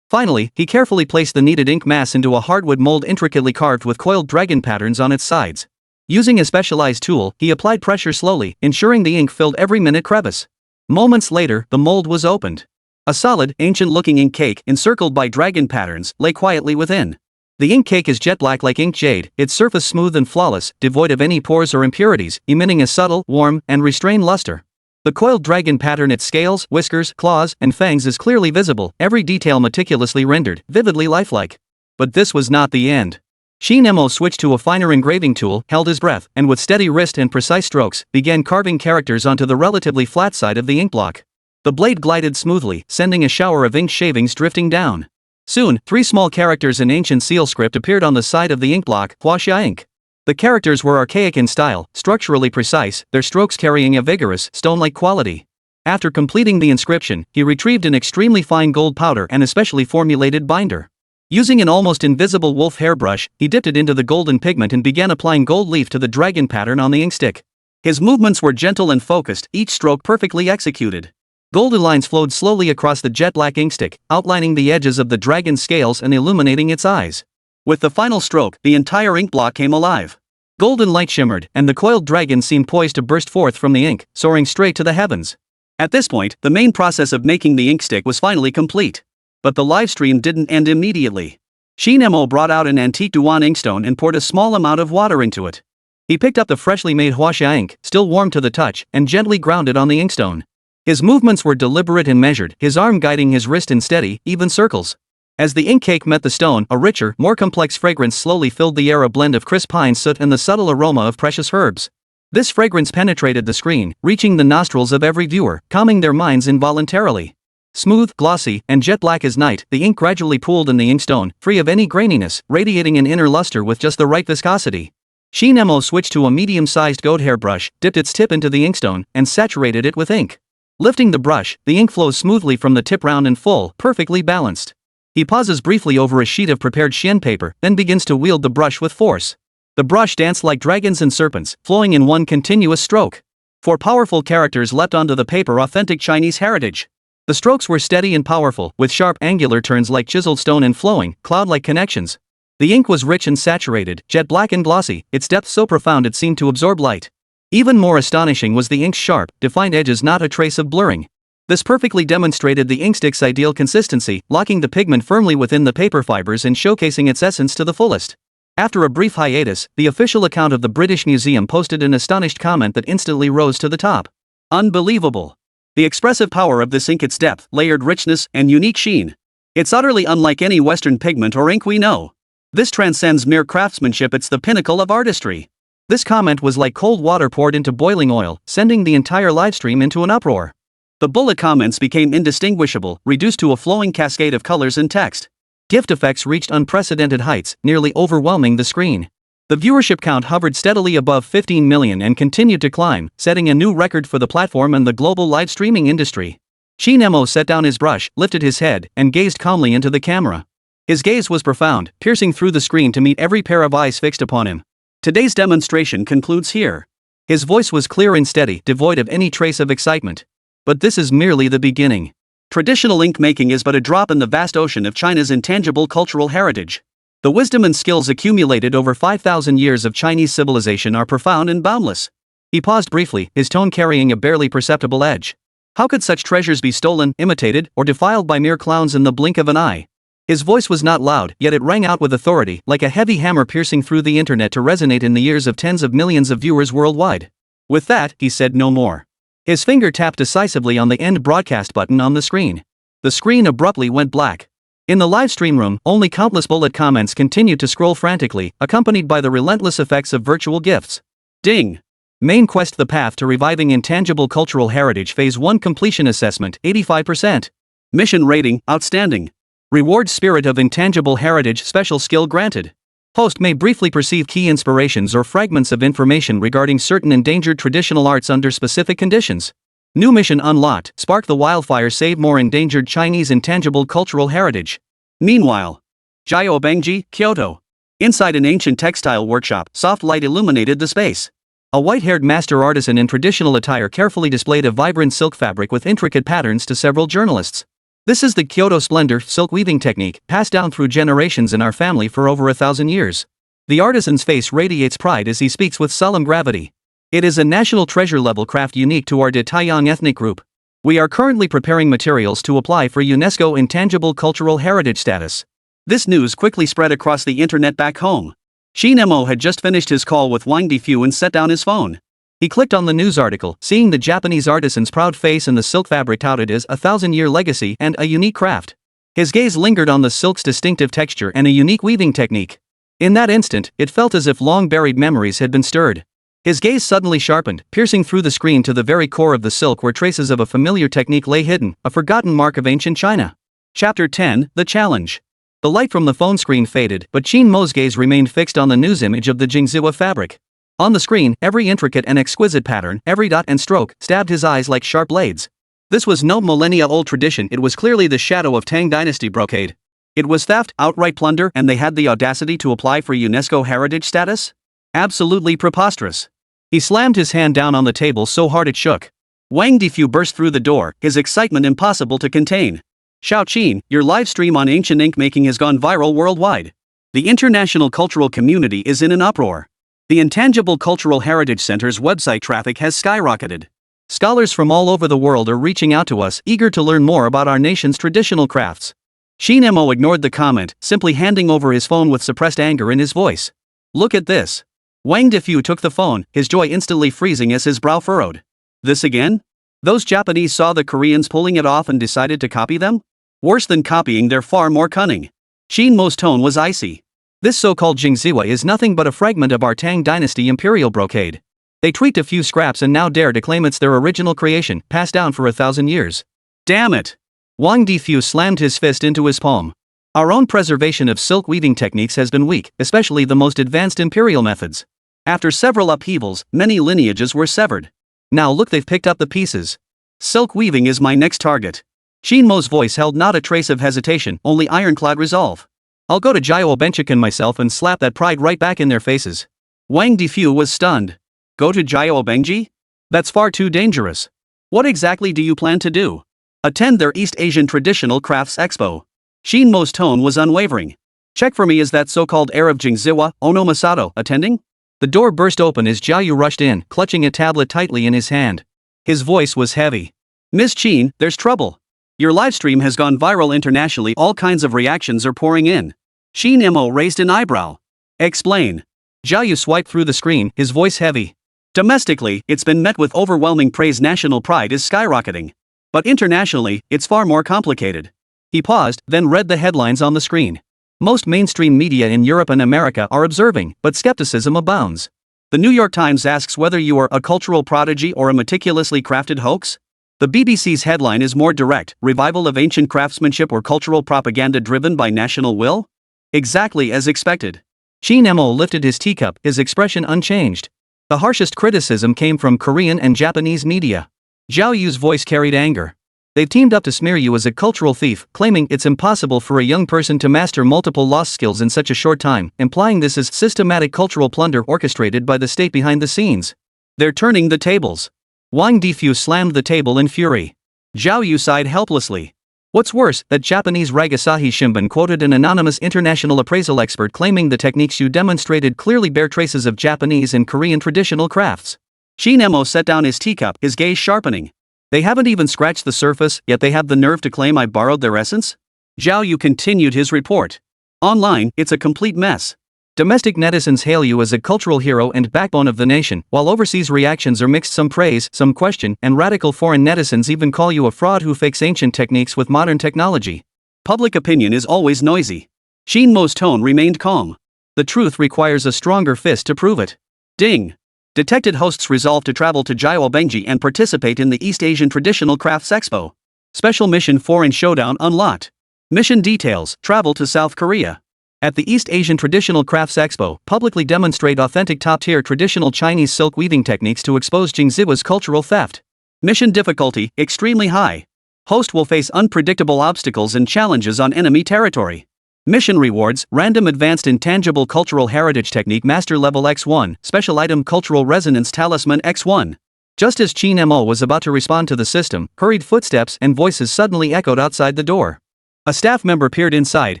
Speaker 1: Finally, he carefully placed the kneaded ink mass into a hardwood mold intricately carved with coiled dragon patterns on its sides. Using a specialized tool, he applied pressure slowly, ensuring the ink filled every minute crevice. Moments later, the mold was opened. A solid, ancient-looking ink cake, encircled by dragon patterns, lay quietly within. The ink cake is jet black like ink jade, its surface smooth and flawless, devoid of any pores or impurities, emitting a subtle, warm, and restrained luster. The coiled dragon pattern, its scales, whiskers, claws, and fangs is clearly visible, every detail meticulously rendered, vividly lifelike. But this was not the end. Qin Mo switched to a finer engraving tool, held his breath, and with steady wrist and precise strokes, began carving characters onto the relatively flat side of the ink block. The blade glided smoothly, sending a shower of ink shavings drifting down. Soon, 3 small characters in ancient seal script appeared on the side of the ink block, Huaxia ink. The characters were archaic in style, structurally precise, their strokes carrying a vigorous, stone-like quality. After completing the inscription, he retrieved an extremely fine gold powder and a specially formulated binder. Using an almost invisible wolf hairbrush, he dipped it into the golden pigment and began applying gold leaf to the dragon pattern on the inkstick. His movements were gentle and focused, each stroke perfectly executed. Golden lines flowed slowly across the jet-black inkstick, outlining the edges of the dragon's scales and illuminating its eyes. With the final stroke, the entire ink block came alive. Golden light shimmered, and the coiled dragon seemed poised to burst forth from the ink, soaring straight to the heavens. At this point, the main process of making the inkstick was finally complete. But the livestream didn't end immediately. Qin Mo brought out an antique Duan inkstone and poured a small amount of water into it. He picked up the freshly made Huaxia ink, still warm to the touch, and gently ground it on the inkstone. His movements were deliberate and measured, his arm guiding his wrist in steady, even circles. As the ink cake met the stone, a richer, more complex fragrance slowly filled the air, a blend of crisp pine soot and the subtle aroma of precious herbs. This fragrance penetrated the screen, reaching the nostrils of every viewer, calming their minds involuntarily. Smooth, glossy, and jet black as night, the ink gradually pooled in the inkstone, free of any graininess, radiating an inner luster with just the right viscosity. Qin Mo switched to a medium-sized goat hair brush, dipped its tip into the inkstone, and saturated it with ink. Lifting the brush, the ink flows smoothly from the tip, round and full, perfectly balanced. He pauses briefly over a sheet of prepared Xian paper, then begins to wield the brush with force. The brush danced like dragons and serpents, flowing in one continuous stroke. 4 powerful characters leapt onto the paper, authentic Chinese heritage. The strokes were steady and powerful, with sharp, angular turns like chiseled stone and flowing, cloud-like connections. The ink was rich and saturated, jet black and glossy, its depth so profound it seemed to absorb light. Even more astonishing was the ink's sharp, defined edges, not a trace of blurring. This perfectly demonstrated the inkstick's ideal consistency, locking the pigment firmly within the paper fibers and showcasing its essence to the fullest. After a brief hiatus, the official account of the British Museum posted an astonished comment that instantly rose to the top. Unbelievable! The expressive power of this ink, its depth, layered richness, and unique sheen. It's utterly unlike any Western pigment or ink we know. This transcends mere craftsmanship, it's the pinnacle of artistry. This comment was like cold water poured into boiling oil, sending the entire livestream into an uproar. The bullet comments became indistinguishable, reduced to a flowing cascade of colors and text. Gift effects reached unprecedented heights, nearly overwhelming the screen. The viewership count hovered steadily above 15 million and continued to climb, setting a new record for the platform and the global live streaming industry. Qin Mo set down his brush, lifted his head, and gazed calmly into the camera. His gaze was profound, piercing through the screen to meet every pair of eyes fixed upon him. Today's demonstration concludes here. His voice was clear and steady, devoid of any trace of excitement. But this is merely the beginning. Traditional ink making is but a drop in the vast ocean of China's intangible cultural heritage. The wisdom and skills accumulated over 5,000 years of Chinese civilization are profound and boundless. He paused briefly, his tone carrying a barely perceptible edge. How could such treasures be stolen, imitated, or defiled by mere clowns in the blink of an eye? His voice was not loud, yet it rang out with authority, like a heavy hammer piercing through the internet to resonate in the ears of tens of millions of viewers worldwide. With that, he said no more. His finger tapped decisively on the end broadcast button on the screen. The screen abruptly went black. In the live stream room, only countless bullet comments continued to scroll frantically, accompanied by the relentless effects of virtual gifts. Ding! Main quest: the path to reviving intangible cultural heritage. Phase 1 completion assessment, 85%. Mission rating, outstanding. Reward: spirit of intangible heritage, special skill granted. Host may briefly perceive key inspirations or fragments of information regarding certain endangered traditional arts under specific conditions. New mission unlocked: spark the wildfire, save more endangered Chinese intangible cultural heritage. Meanwhile, Jiaobangji, Kyoto. Inside an ancient textile workshop, soft light illuminated the space. A white-haired master artisan in traditional attire carefully displayed a vibrant silk fabric with intricate patterns to several journalists. This is the Kyoto Splendor silk weaving technique, passed down through generations in our family for over 1,000 years. The artisan's face radiates pride as he speaks with solemn gravity. It is a national treasure-level craft unique to our De Taiyang ethnic group. We are currently preparing materials to apply for UNESCO Intangible Cultural Heritage status. This news quickly spread across the internet back home. Qin Mo had just finished his call with Wang Difu and set down his phone. He clicked on the news article, seeing the Japanese artisan's proud face and the silk fabric touted as a 1,000-year legacy and a unique craft. His gaze lingered on the silk's distinctive texture and a unique weaving technique. In that instant, it felt as if long-buried memories had been stirred. His gaze suddenly sharpened, piercing through the screen to the very core of the silk where traces of a familiar technique lay hidden, a forgotten mark of ancient China. Chapter 10, The Challenge. The light from the phone screen faded, but Qin Mo's gaze remained fixed on the news image of the Jingzhua fabric. On the screen, every intricate and exquisite pattern, every dot and stroke, stabbed his eyes like sharp blades. This was no millennia-old tradition, it was clearly the shadow of Tang Dynasty brocade. It was theft, outright plunder, and they had the audacity to apply for UNESCO heritage status? Absolutely preposterous. He slammed his hand down on the table so hard it shook. Wang Difu burst through the door, his excitement impossible to contain. Xiao Qin, your live stream on ancient ink making has gone viral worldwide. The international cultural community is in an uproar. The Intangible Cultural Heritage Center's website traffic has skyrocketed. Scholars from all over the world are reaching out to us, eager to learn more about our nation's traditional crafts. Qin Mo ignored the comment, simply handing over his phone with suppressed anger in his voice. Look at this. Wang Difu took the phone, his joy instantly freezing as his brow furrowed. This again? Those Japanese saw the Koreans pulling it off and decided to copy them? Worse than copying, they're far more cunning. Qin Mo's tone was icy. This so-called Jingziwa is nothing but a fragment of our Tang Dynasty imperial brocade. They tweaked a few scraps and now dare to claim it's their original creation, passed down for 1,000 years. Damn it! Wang Difu slammed his fist into his palm. Our own preservation of silk weaving techniques has been weak, especially the most advanced imperial methods. After several upheavals, many lineages were severed. Now look, they've picked up the pieces. Silk weaving is my next target. Qin Mo's voice held not a trace of hesitation, only ironclad resolve. I'll go to Jiao Benchikan myself and slap that pride right back in their faces. Wang Difu was stunned. Go to Jiao Benji? That's far too dangerous. What exactly do you plan to do? Attend their East Asian Traditional Crafts Expo. Qin Mo's tone was unwavering. Check for me, is that so-called heir of Jingziwa, Ono Masato, attending? The door burst open as Jiao rushed in, clutching a tablet tightly in his hand. His voice was heavy. Miss Qin, there's trouble. Your livestream has gone viral internationally. All kinds of reactions are pouring in. Qin Mo raised an eyebrow. Explain. Jiao swiped through the screen, his voice heavy. Domestically, it's been met with overwhelming praise. National pride is skyrocketing. But internationally, it's far more complicated. He paused, then read the headlines on the screen. Most mainstream media in Europe and America are observing, but skepticism abounds. The New York Times asks whether you are a cultural prodigy or a meticulously crafted hoax. The BBC's headline is more direct: revival of ancient craftsmanship or cultural propaganda driven by national will? Exactly as expected. Qin Mo lifted his teacup, his expression unchanged. The harshest criticism came from Korean and Japanese media. Zhao Yu's voice carried anger. They've teamed up to smear you as a cultural thief, claiming it's impossible for a young person to master multiple lost skills in such a short time, implying this is systematic cultural plunder orchestrated by the state behind the scenes. They're turning the tables. Wang Difu slammed the table in fury. Zhao Yu sighed helplessly. What's worse, that Japanese Ragasahi Shimbun quoted an anonymous international appraisal expert claiming the techniques you demonstrated clearly bear traces of Japanese and Korean traditional crafts. Qin Mo set down his teacup, his gaze sharpening. They haven't even scratched the surface, yet they have the nerve to claim I borrowed their essence? Zhao Yu continued his report. Online, it's a complete mess. Domestic netizens hail you as a cultural hero and backbone of the nation, while overseas reactions are mixed, some praise, some question, and radical foreign netizens even call you a fraud who fakes ancient techniques with modern technology. Public opinion is always noisy. Qin Mo's tone remained calm. The truth requires a stronger fist to prove it. Ding. Detected hosts resolve to travel to Benji and participate in the East Asian Traditional Crafts Expo. Special mission Foreign Showdown unlocked. Mission details: travel to South Korea. At the East Asian Traditional Crafts Expo, publicly demonstrate authentic top-tier traditional Chinese silk weaving techniques to expose Jingziwa's cultural theft. Mission difficulty: extremely high. Host will face unpredictable obstacles and challenges on enemy territory. Mission rewards: random advanced intangible cultural heritage technique master level X1, special item cultural resonance talisman X1. Just as Qin Mo was about to respond to the system, hurried footsteps and voices suddenly echoed outside the door. A staff member peered inside,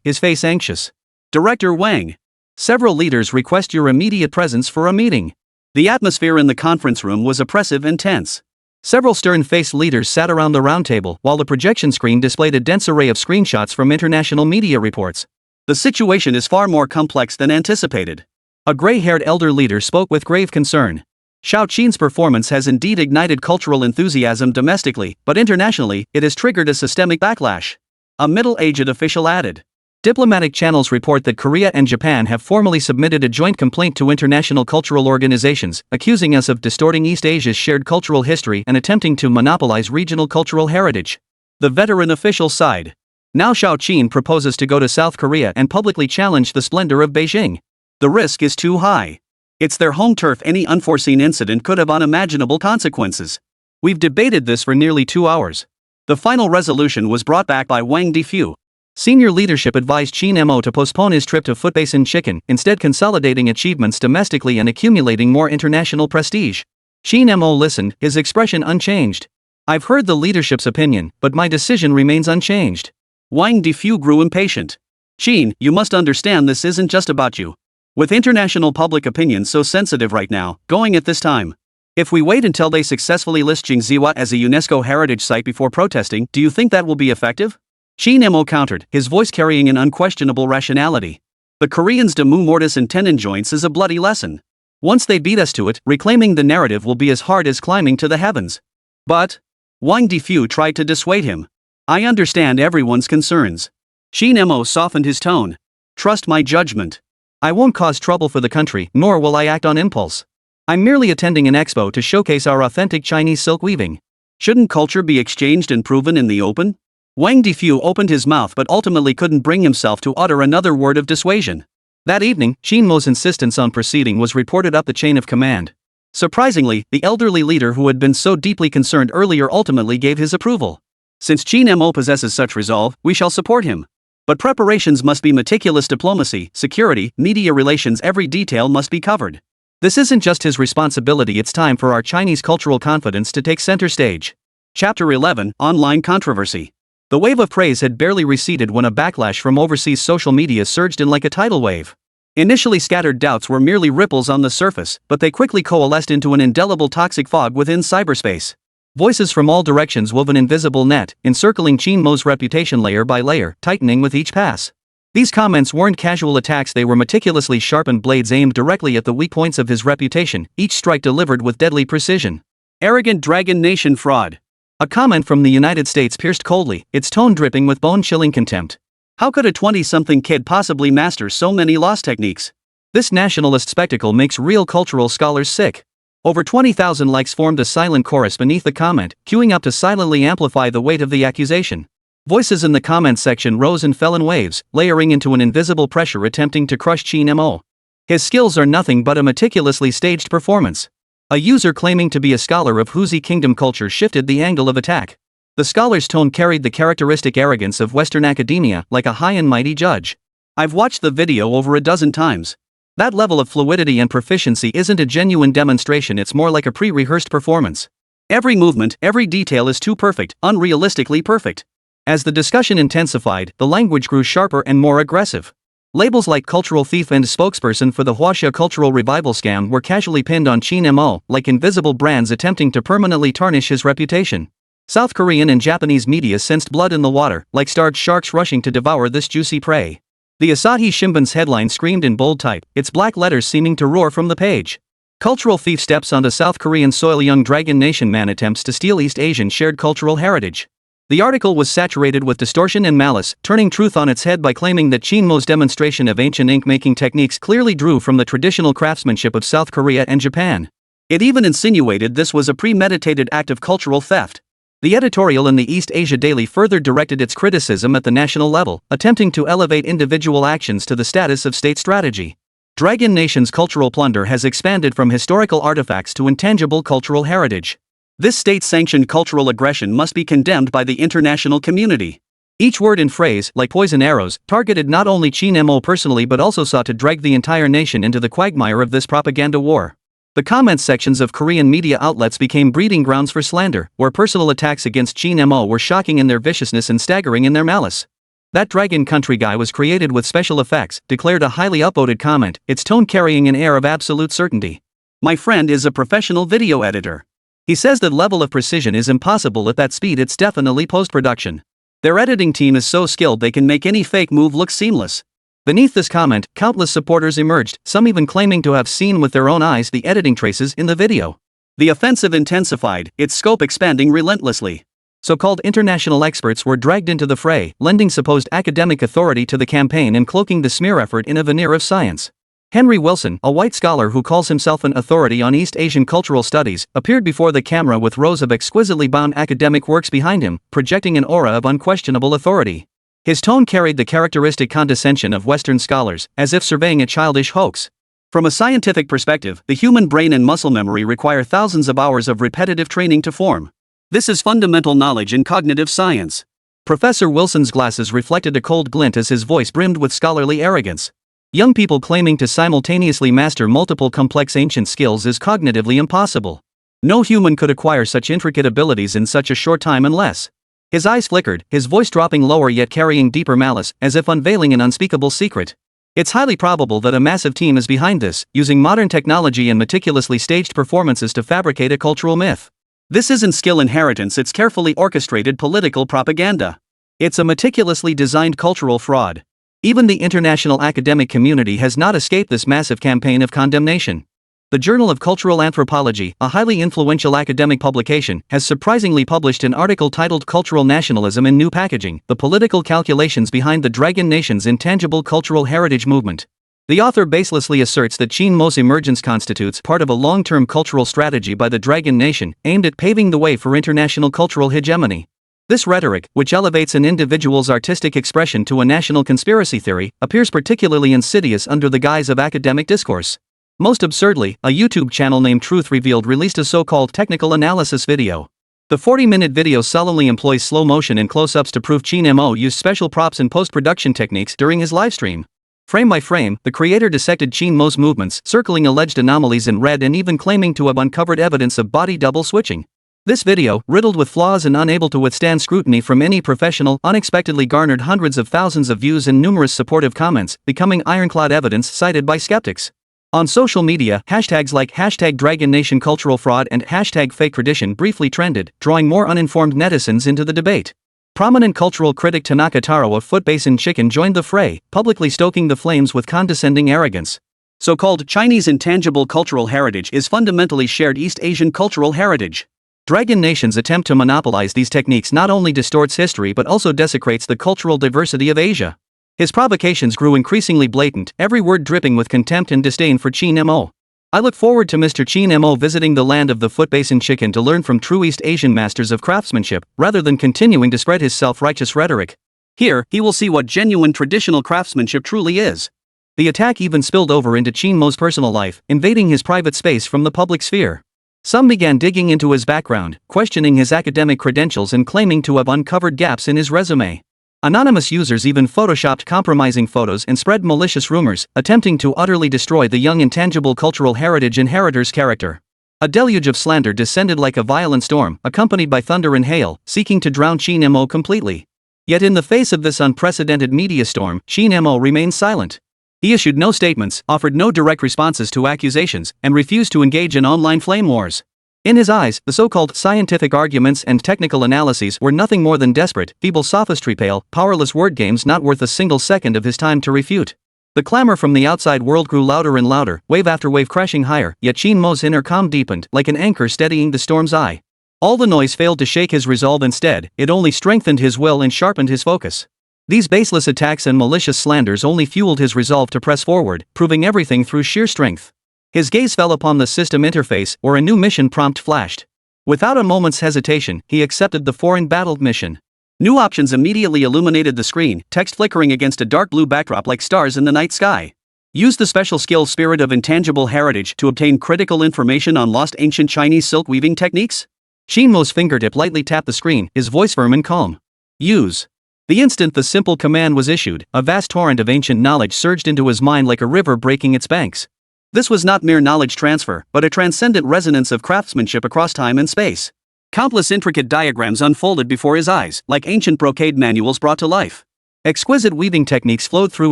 Speaker 1: his face anxious. Director Wang. Several leaders request your immediate presence for a meeting. The atmosphere in the conference room was oppressive and tense. Several stern-faced leaders sat around the round table while the projection screen displayed a dense array of screenshots from international media reports. The situation is far more complex than anticipated. A gray-haired elder leader spoke with grave concern. Xiao Qin's performance has indeed ignited cultural enthusiasm domestically, but internationally, it has triggered a systemic backlash. A middle-aged official added. Diplomatic channels report that Korea and Japan have formally submitted a joint complaint to international cultural organizations, accusing us of distorting East Asia's shared cultural history and attempting to monopolize regional cultural heritage. The veteran official sighed. Now Xiao Qin proposes to go to South Korea and publicly challenge the splendor of Beijing. The risk is too high. It's their home turf. Any unforeseen incident could have unimaginable consequences. We've debated this for nearly 2 hours. The final resolution was brought back by Wang Difu. Senior leadership advised Qin Mo to postpone his trip to Footbasin Chicken, instead consolidating achievements domestically and accumulating more international prestige. Qin Mo listened, his expression unchanged. I've heard the leadership's opinion, but my decision remains unchanged. Wang Difu grew impatient. Qin, you must understand this isn't just about you. With international public opinion so sensitive right now, going at this time. If we wait until they successfully list Jingziwa as a UNESCO heritage site before protesting, do you think that will be effective? Qin Mo countered, his voice carrying an unquestionable rationality. The Koreans' demu mortise-and-tenon joints is a bloody lesson. Once they beat us to it, reclaiming the narrative will be as hard as climbing to the heavens. But Wang Difu tried to dissuade him. I understand everyone's concerns. Qin Mo softened his tone. Trust my judgment. I won't cause trouble for the country, nor will I act on impulse. I'm merely attending an expo to showcase our authentic Chinese silk weaving. Shouldn't culture be exchanged and proven in the open? Wang Difu opened his mouth but ultimately couldn't bring himself to utter another word of dissuasion. That evening, Qin Mo's insistence on proceeding was reported up the chain of command. Surprisingly, the elderly leader who had been so deeply concerned earlier ultimately gave his approval. Since Qin Mo possesses such resolve, we shall support him. But preparations must be meticulous. Diplomacy, security, media relations, every detail must be covered. This isn't just his responsibility, it's time for our Chinese cultural confidence to take center stage. Chapter 11, Online Controversy. The wave of praise had barely receded when a backlash from overseas social media surged in like a tidal wave. Initially scattered doubts were merely ripples on the surface, but they quickly coalesced into an indelible toxic fog within cyberspace. Voices from all directions wove an invisible net, encircling Qin Mo's reputation layer by layer, tightening with each pass. These comments weren't casual attacks, they were meticulously sharpened blades aimed directly at the weak points of his reputation, each strike delivered with deadly precision. Arrogant Dragon Nation fraud. A comment from the United States pierced coldly, its tone dripping with bone-chilling contempt. How could a 20-something kid possibly master so many lost techniques? This nationalist spectacle makes real cultural scholars sick. Over 20,000 likes formed a silent chorus beneath the comment, queuing up to silently amplify the weight of the accusation. Voices in the comments section rose and fell in waves, layering into an invisible pressure attempting to crush Qin Mo. His skills are nothing but a meticulously staged performance. A user claiming to be a scholar of Huzi Kingdom culture shifted the angle of attack. The scholar's tone carried the characteristic arrogance of Western academia, like a high and mighty judge. I've watched the video over a dozen times. That level of fluidity and proficiency isn't a genuine demonstration, it's more like a pre-rehearsed performance. Every movement, every detail is too perfect, unrealistically perfect. As the discussion intensified, the language grew sharper and more aggressive. Labels like cultural thief and spokesperson for the Huaxia cultural revival scam were casually pinned on Qin Mo, like invisible brands attempting to permanently tarnish his reputation. South Korean and Japanese media sensed blood in the water, like starved sharks rushing to devour this juicy prey. The Asahi Shimbun's headline screamed in bold type, its black letters seeming to roar from the page. Cultural thief steps onto South Korean soil, young Dragon Nation man attempts to steal East Asian shared cultural heritage. The article was saturated with distortion and malice, turning truth on its head by claiming that Qin Mo's demonstration of ancient ink-making techniques clearly drew from the traditional craftsmanship of South Korea and Japan. It even insinuated this was a premeditated act of cultural theft. The editorial in the East Asia Daily further directed its criticism at the national level, attempting to elevate individual actions to the status of state strategy. Dragon Nation's cultural plunder has expanded from historical artifacts to intangible cultural heritage. This state-sanctioned cultural aggression must be condemned by the international community. Each word and phrase, like poison arrows, targeted not only Qin Mo personally but also sought to drag the entire nation into the quagmire of this propaganda war. The comments sections of Korean media outlets became breeding grounds for slander, where personal attacks against Qin Mo were shocking in their viciousness and staggering in their malice. That Dragon Country guy was created with special effects, declared a highly upvoted comment, its tone carrying an air of absolute certainty. My friend is a professional video editor. He says that level of precision is impossible at that speed, it's definitely post-production. Their editing team is so skilled they can make any fake move look seamless. Beneath this comment, countless supporters emerged, some even claiming to have seen with their own eyes the editing traces in the video. The offensive intensified, its scope expanding relentlessly. So-called international experts were dragged into the fray, lending supposed academic authority to the campaign and cloaking the smear effort in a veneer of science. Henry Wilson, a white scholar who calls himself an authority on East Asian cultural studies, appeared before the camera with rows of exquisitely bound academic works behind him, projecting an aura of unquestionable authority. His tone carried the characteristic condescension of Western scholars, as if surveying a childish hoax. From a scientific perspective, the human brain and muscle memory require thousands of hours of repetitive training to form. This is fundamental knowledge in cognitive science. Professor Wilson's glasses reflected a cold glint as his voice brimmed with scholarly arrogance. Young people claiming to simultaneously master multiple complex ancient skills is cognitively impossible. No human could acquire such intricate abilities in such a short time unless. His eyes flickered, his voice dropping lower yet carrying deeper malice, as if unveiling an unspeakable secret. It's highly probable that a massive team is behind this, using modern technology and meticulously staged performances to fabricate a cultural myth. This isn't skill inheritance, it's carefully orchestrated political propaganda. It's a meticulously designed cultural fraud. Even the international academic community has not escaped this massive campaign of condemnation. The Journal of Cultural Anthropology, a highly influential academic publication, has surprisingly published an article titled Cultural Nationalism in New Packaging: The Political Calculations Behind the Dragon Nation's Intangible Cultural Heritage Movement. The author baselessly asserts that Qin Mo's emergence constitutes part of a long-term cultural strategy by the Dragon Nation, aimed at paving the way for international cultural hegemony. This rhetoric, which elevates an individual's artistic expression to a national conspiracy theory, appears particularly insidious under the guise of academic discourse. Most absurdly, a YouTube channel named Truth Revealed released a so-called technical analysis video. The 40-minute video sullenly employs slow motion and close-ups to prove Qin Mo used special props and post-production techniques during his livestream. Frame by frame, the creator dissected Qin Mo's movements, circling alleged anomalies in red and even claiming to have uncovered evidence of body double switching. This video, riddled with flaws and unable to withstand scrutiny from any professional, unexpectedly garnered hundreds of thousands of views and numerous supportive comments, becoming ironclad evidence cited by skeptics. On social media, hashtags like #DragonNationCulturalFraud and #FakeTradition briefly trended, drawing more uninformed netizens into the debate. Prominent cultural critic Tanaka Taro of Foot Basin Chicken joined the fray, publicly stoking the flames with condescending arrogance. So-called Chinese intangible cultural heritage is fundamentally shared East Asian cultural heritage. Dragon Nation's attempt to monopolize these techniques not only distorts history but also desecrates the cultural diversity of Asia. His provocations grew increasingly blatant, every word dripping with contempt and disdain for Qin Mo. I look forward to Mr. Qin Mo visiting the land of the Foot Basin Chicken to learn from true East Asian masters of craftsmanship, rather than continuing to spread his self-righteous rhetoric. Here, he will see what genuine traditional craftsmanship truly is. The attack even spilled over into Qin Mo's personal life, invading his private space from the public sphere. Some began digging into his background, questioning his academic credentials and claiming to have uncovered gaps in his resume. Anonymous users even photoshopped compromising photos and spread malicious rumors, attempting to utterly destroy the young intangible cultural heritage inheritor's character. A deluge of slander descended like a violent storm, accompanied by thunder and hail, seeking to drown Qin Mo completely. Yet in the face of this unprecedented media storm, Qin Mo remained silent. He issued no statements, offered no direct responses to accusations, and refused to engage in online flame wars. In his eyes, the so-called scientific arguments and technical analyses were nothing more than desperate, feeble sophistry, pale, powerless word games not worth a single second of his time to refute. The clamor from the outside world grew louder and louder, wave after wave crashing higher, yet Qin Mo's inner calm deepened, like an anchor steadying the storm's eye. All the noise failed to shake his resolve. Instead, it only strengthened his will and sharpened his focus. These baseless attacks and malicious slanders only fueled his resolve to press forward, proving everything through sheer strength. His gaze fell upon the system interface, where a new mission prompt flashed. Without a moment's hesitation, he accepted the foreign battle mission. New options immediately illuminated the screen, text flickering against a dark blue backdrop like stars in the night sky. Use the special skill Spirit of Intangible Heritage to obtain critical information on lost ancient Chinese silk weaving techniques? Qin Mo's fingertip lightly tapped the screen, his voice firm and calm. Use. The instant the simple command was issued, a vast torrent of ancient knowledge surged into his mind like a river breaking its banks. This was not mere knowledge transfer, but a transcendent resonance of craftsmanship across time and space. Countless intricate diagrams unfolded before his eyes, like ancient brocade manuals brought to life. Exquisite weaving techniques flowed through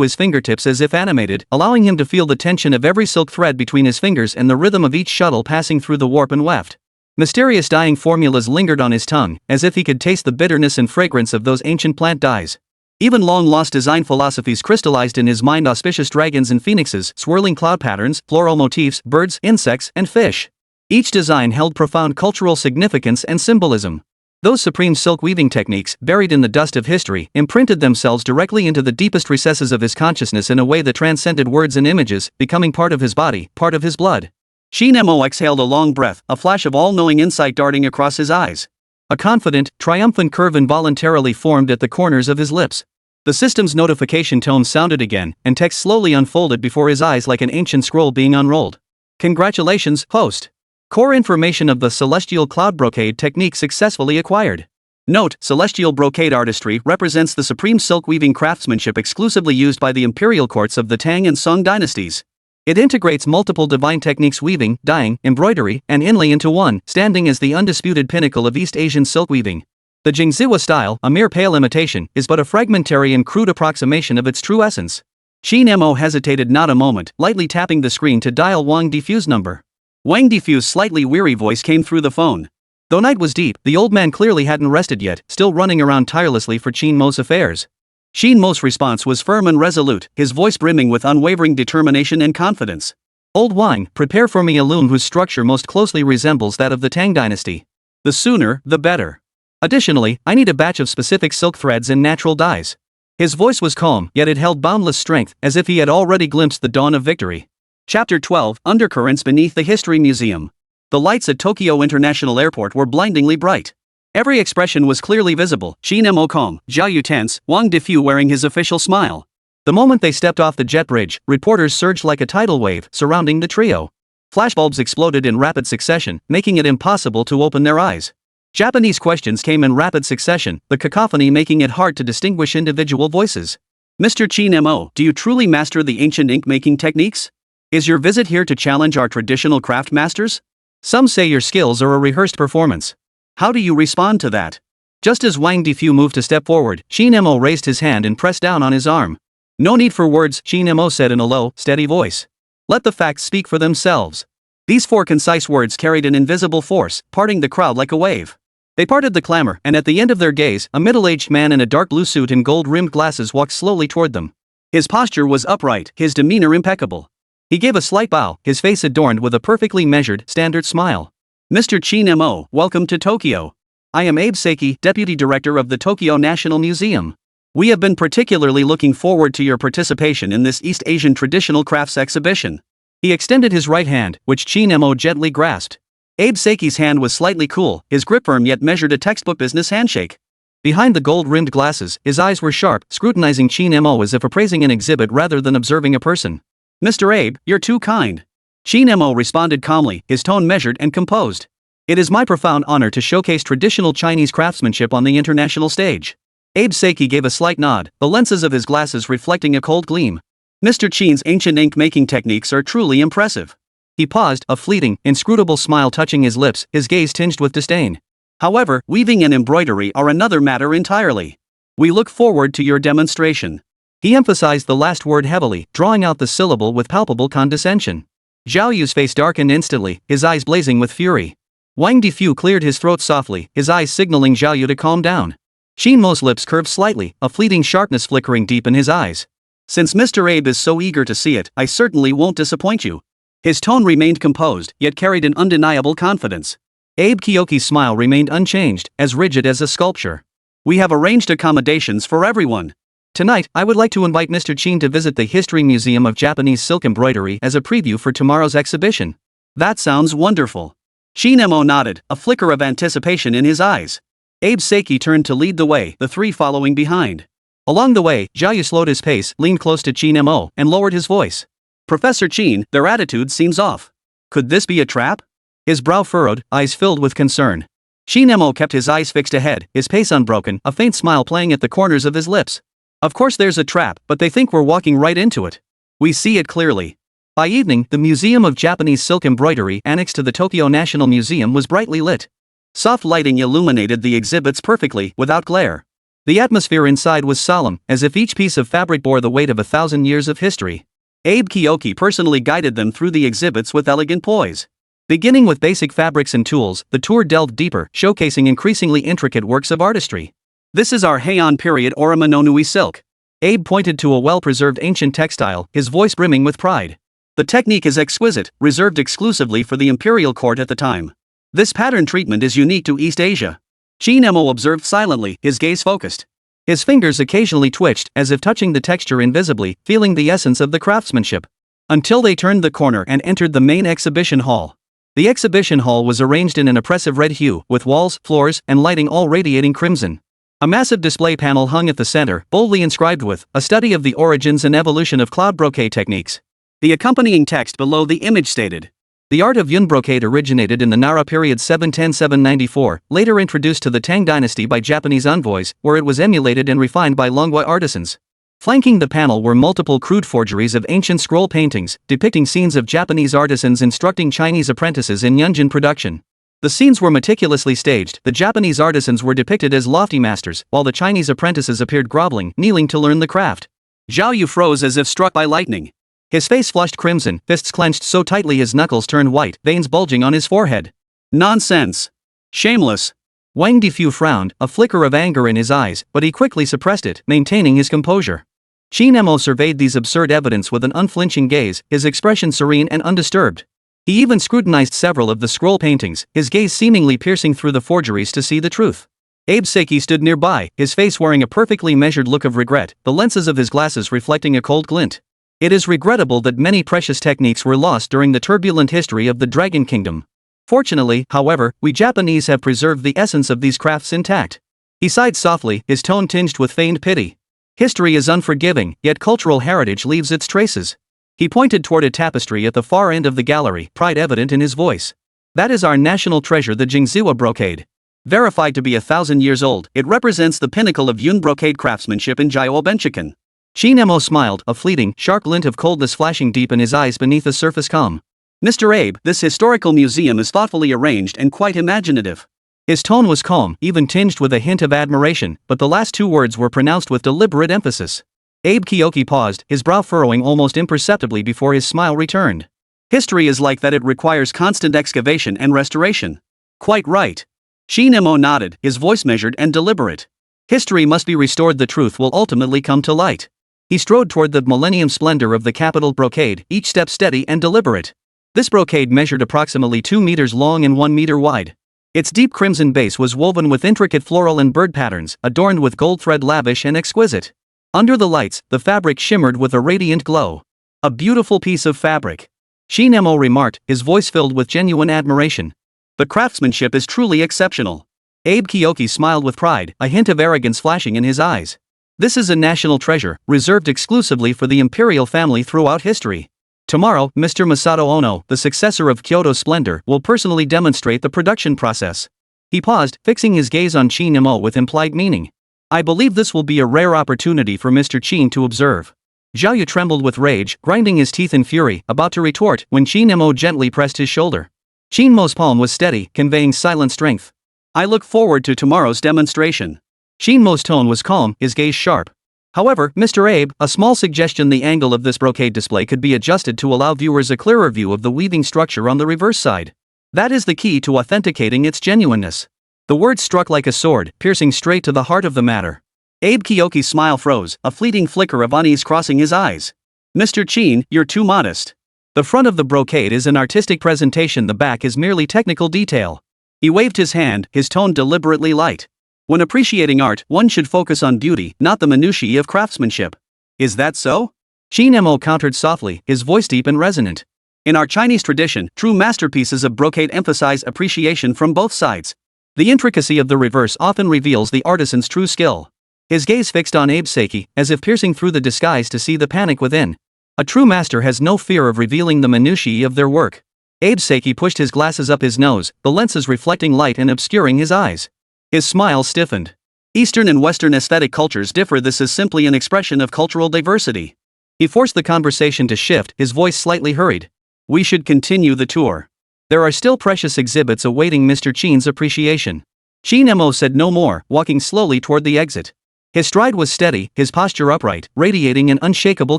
Speaker 1: his fingertips as if animated, allowing him to feel the tension of every silk thread between his fingers and the rhythm of each shuttle passing through the warp and weft. Mysterious dyeing formulas lingered on his tongue, as if he could taste the bitterness and fragrance of those ancient plant dyes. Even long-lost design philosophies crystallized in his mind: auspicious dragons and phoenixes, swirling cloud patterns, floral motifs, birds, insects, and fish. Each design held profound cultural significance and symbolism. Those supreme silk weaving techniques, buried in the dust of history, imprinted themselves directly into the deepest recesses of his consciousness in a way that transcended words and images, becoming part of his body, part of his blood. Qin Mo exhaled a long breath, a flash of all-knowing insight darting across his eyes. A confident, triumphant curve involuntarily formed at the corners of his lips. The system's notification tone sounded again, and text slowly unfolded before his eyes like an ancient scroll being unrolled. Congratulations, host. Core information of the celestial cloud brocade technique successfully acquired. Note: celestial brocade artistry represents the supreme silk weaving craftsmanship exclusively used by the imperial courts of the Tang and Song dynasties. It integrates multiple divine techniques: weaving, dyeing, embroidery, and inlay into one, standing as the undisputed pinnacle of East Asian silk weaving. The Jingziwa style, a mere pale imitation, is but a fragmentary and crude approximation of its true essence. Qin Mo hesitated not a moment, lightly tapping the screen to dial Wang Diffu's number. Wang Diffu's slightly weary voice came through the phone. Though night was deep, the old man clearly hadn't rested yet, still running around tirelessly for Qin Mo's affairs. Qin Mo's response was firm and resolute, his voice brimming with unwavering determination and confidence. Old wine, prepare for me a loom whose structure most closely resembles that of the Tang Dynasty. The sooner, the better. Additionally, I need a batch of specific silk threads and natural dyes. His voice was calm, yet it held boundless strength, as if he had already glimpsed the dawn of victory. Chapter 12, Undercurrents Beneath the History Museum. The lights at Tokyo International Airport were blindingly bright. Every expression was clearly visible, Qin Mo calm, Xiaoyu tense, Wang Defu wearing his official smile. The moment they stepped off the jet bridge, reporters surged like a tidal wave, surrounding the trio. Flashbulbs exploded in rapid succession, making it impossible to open their eyes. Japanese questions came in rapid succession, the cacophony making it hard to distinguish individual voices. Mr. Qin Mo, do you truly master the ancient ink-making techniques? Is your visit here to challenge our traditional craft masters? Some say your skills are a rehearsed performance. How do you respond to that? Just as Wang Defu moved to step forward, Qin Mo raised his hand and pressed down on his arm. No need for words, Qin Mo said in a low, steady voice. Let the facts speak for themselves. These 4 concise words carried an invisible force, parting the crowd like a wave. They parted the clamor, and at the end of their gaze, a middle-aged man in a dark blue suit and gold-rimmed glasses walked slowly toward them. His posture was upright, his demeanor impeccable. He gave a slight bow, his face adorned with a perfectly measured, standard smile. Mr. Qin Mo, welcome to Tokyo. I am Abe Seki, Deputy Director of the Tokyo National Museum. We have been particularly looking forward to your participation in this East Asian traditional crafts exhibition. He extended his right hand, which Qin Mo gently grasped. Abe Seki's hand was slightly cool, his grip firm yet measured a textbook business handshake. Behind the gold-rimmed glasses, his eyes were sharp, scrutinizing Qin Mo as if appraising an exhibit rather than observing a person. Mr. Abe, you're too kind. Qin Mo responded calmly, his tone measured and composed. It is my profound honor to showcase traditional Chinese craftsmanship on the international stage. Abe Seki gave a slight nod, the lenses of his glasses reflecting a cold gleam. Mr. Qin's ancient ink-making techniques are truly impressive. He paused, a fleeting, inscrutable smile touching his lips, his gaze tinged with disdain. However, weaving and embroidery are another matter entirely. We look forward to your demonstration. He emphasized the last word heavily, drawing out the syllable with palpable condescension. Zhao Yu's face darkened instantly, his eyes blazing with fury. Wang Defu cleared his throat softly, his eyes signaling Zhao Yu to calm down. Qin Mo's lips curved slightly, a fleeting sharpness flickering deep in his eyes. Since Mr. Abe is so eager to see it, I certainly won't disappoint you. His tone remained composed, yet carried an undeniable confidence. Abe Kyoki's smile remained unchanged, as rigid as a sculpture. We have arranged accommodations for everyone. Tonight, I would like to invite Mr. Qin to visit the History Museum of Japanese Silk Embroidery as a preview for tomorrow's exhibition. That sounds wonderful. Qin Mo nodded, a flicker of anticipation in his eyes. Abe Seki turned to lead the way, the 3 following behind. Along the way, Zhao Yu slowed his pace, leaned close to Qin Mo, and lowered his voice. Professor Qin, their attitude seems off. Could this be a trap? His brow furrowed, eyes filled with concern. Qin Mo kept his eyes fixed ahead, his pace unbroken, a faint smile playing at the corners of his lips. Of course there's a trap, but they think we're walking right into it. We see it clearly. By evening, the Museum of Japanese Silk Embroidery annexed to the Tokyo National Museum was brightly lit. Soft lighting illuminated the exhibits perfectly, without glare. The atmosphere inside was solemn, as if each piece of fabric bore the weight of 1,000 years of history. Abe Kyoki personally guided them through the exhibits with elegant poise. Beginning with basic fabrics and tools, the tour delved deeper, showcasing increasingly intricate works of artistry. This is our Heian period Orama no Nui silk. Abe pointed to a well-preserved ancient textile, his voice brimming with pride. The technique is exquisite, reserved exclusively for the imperial court at the time. This pattern treatment is unique to East Asia. Qin Mo observed silently, his gaze focused. His fingers occasionally twitched, as if touching the texture invisibly, feeling the essence of the craftsmanship. Until they turned the corner and entered the main exhibition hall. The exhibition hall was arranged in an oppressive red hue, with walls, floors, and lighting all radiating crimson. A massive display panel hung at the center, boldly inscribed with, "A study of the origins and evolution of cloud brocade techniques." The accompanying text below the image stated, "The art of Yun brocade originated in the Nara period 710–794, later introduced to the Tang Dynasty by Japanese envoys, where it was emulated and refined by Longwa artisans." Flanking the panel were multiple crude forgeries of ancient scroll paintings, depicting scenes of Japanese artisans instructing Chinese apprentices in Yunjin production. The scenes were meticulously staged, the Japanese artisans were depicted as lofty masters, while the Chinese apprentices appeared groveling, kneeling to learn the craft. Zhao Yu froze as if struck by lightning. His face flushed crimson, fists clenched so tightly his knuckles turned white, veins bulging on his forehead. Nonsense! Shameless! Wang Defu frowned, a flicker of anger in his eyes, but he quickly suppressed it, maintaining his composure. Qin Mo surveyed these absurd evidence with an unflinching gaze, his expression serene and undisturbed. He even scrutinized several of the scroll paintings, his gaze seemingly piercing through the forgeries to see the truth. Abe Seki stood nearby, his face wearing a perfectly measured look of regret, the lenses of his glasses reflecting a cold glint. It is regrettable that many precious techniques were lost during the turbulent history of the Dragon Kingdom. Fortunately, however, we Japanese have preserved the essence of these crafts intact. He sighed softly, his tone tinged with feigned pity. History is unforgiving, yet cultural heritage leaves its traces. He pointed toward a tapestry at the far end of the gallery, pride evident in his voice. That is our national treasure, the Jingzhua brocade. Verified to be 1,000 years old, it represents the pinnacle of Yun brocade craftsmanship in Jyobenchikan. Qin Mo smiled, a fleeting, sharp glint of coldness flashing deep in his eyes beneath a surface calm. Mr. Abe, this historical museum is thoughtfully arranged and quite imaginative. His tone was calm, even tinged with a hint of admiration, but the last two words were pronounced with deliberate emphasis. Abe Kyoki paused, his brow furrowing almost imperceptibly before his smile returned. History is like that, it requires constant excavation and restoration. Quite right. Qin Mo nodded, his voice measured and deliberate. History must be restored, the truth will ultimately come to light. He strode toward the millennium splendor of the capital brocade, each step steady and deliberate. This brocade measured approximately 2 meters long and 1 meter wide. Its deep crimson base was woven with intricate floral and bird patterns, adorned with gold thread lavish and exquisite. Under the lights, the fabric shimmered with a radiant glow. A beautiful piece of fabric. Qin Mo remarked, his voice filled with genuine admiration. The craftsmanship is truly exceptional. Abe Kyoki smiled with pride, a hint of arrogance flashing in his eyes. This is a national treasure, reserved exclusively for the imperial family throughout history. Tomorrow, Mr. Masato Ono, the successor of Kyoto Splendor, will personally demonstrate the production process. He paused, fixing his gaze on Qin Mo with implied meaning. I believe this will be a rare opportunity for Mr. Qin to observe. Zhao Yu trembled with rage, grinding his teeth in fury, about to retort when Qin Mo gently pressed his shoulder. Qin Mo's palm was steady, conveying silent strength. I look forward to tomorrow's demonstration. Qin Mo's tone was calm, his gaze sharp. However, Mr. Abe, a small suggestion: the angle of this brocade display could be adjusted to allow viewers a clearer view of the weaving structure on the reverse side. That is the key to authenticating its genuineness. The words struck like a sword, piercing straight to the heart of the matter. Abe Kyoki's smile froze, a fleeting flicker of unease crossing his eyes. Mr. Qin, you're too modest. The front of the brocade is an artistic presentation, the back is merely technical detail. He waved his hand, his tone deliberately light. When appreciating art, one should focus on beauty, not the minutiae of craftsmanship. Is that so? Qin Mo countered softly, his voice deep and resonant. In our Chinese tradition, true masterpieces of brocade emphasize appreciation from both sides. The intricacy of the reverse often reveals the artisan's true skill. His gaze fixed on Abe Seki, as if piercing through the disguise to see the panic within. A true master has no fear of revealing the minutiae of their work. Abe Seki pushed his glasses up his nose, the lenses reflecting light and obscuring his eyes. His smile stiffened. Eastern and Western aesthetic cultures differ. This is simply an expression of cultural diversity. He forced the conversation to shift, his voice slightly hurried. We should continue the tour. There are still precious exhibits awaiting Mr. Qin's appreciation. Qin Mo said no more, walking slowly toward the exit. His stride was steady, his posture upright, radiating an unshakable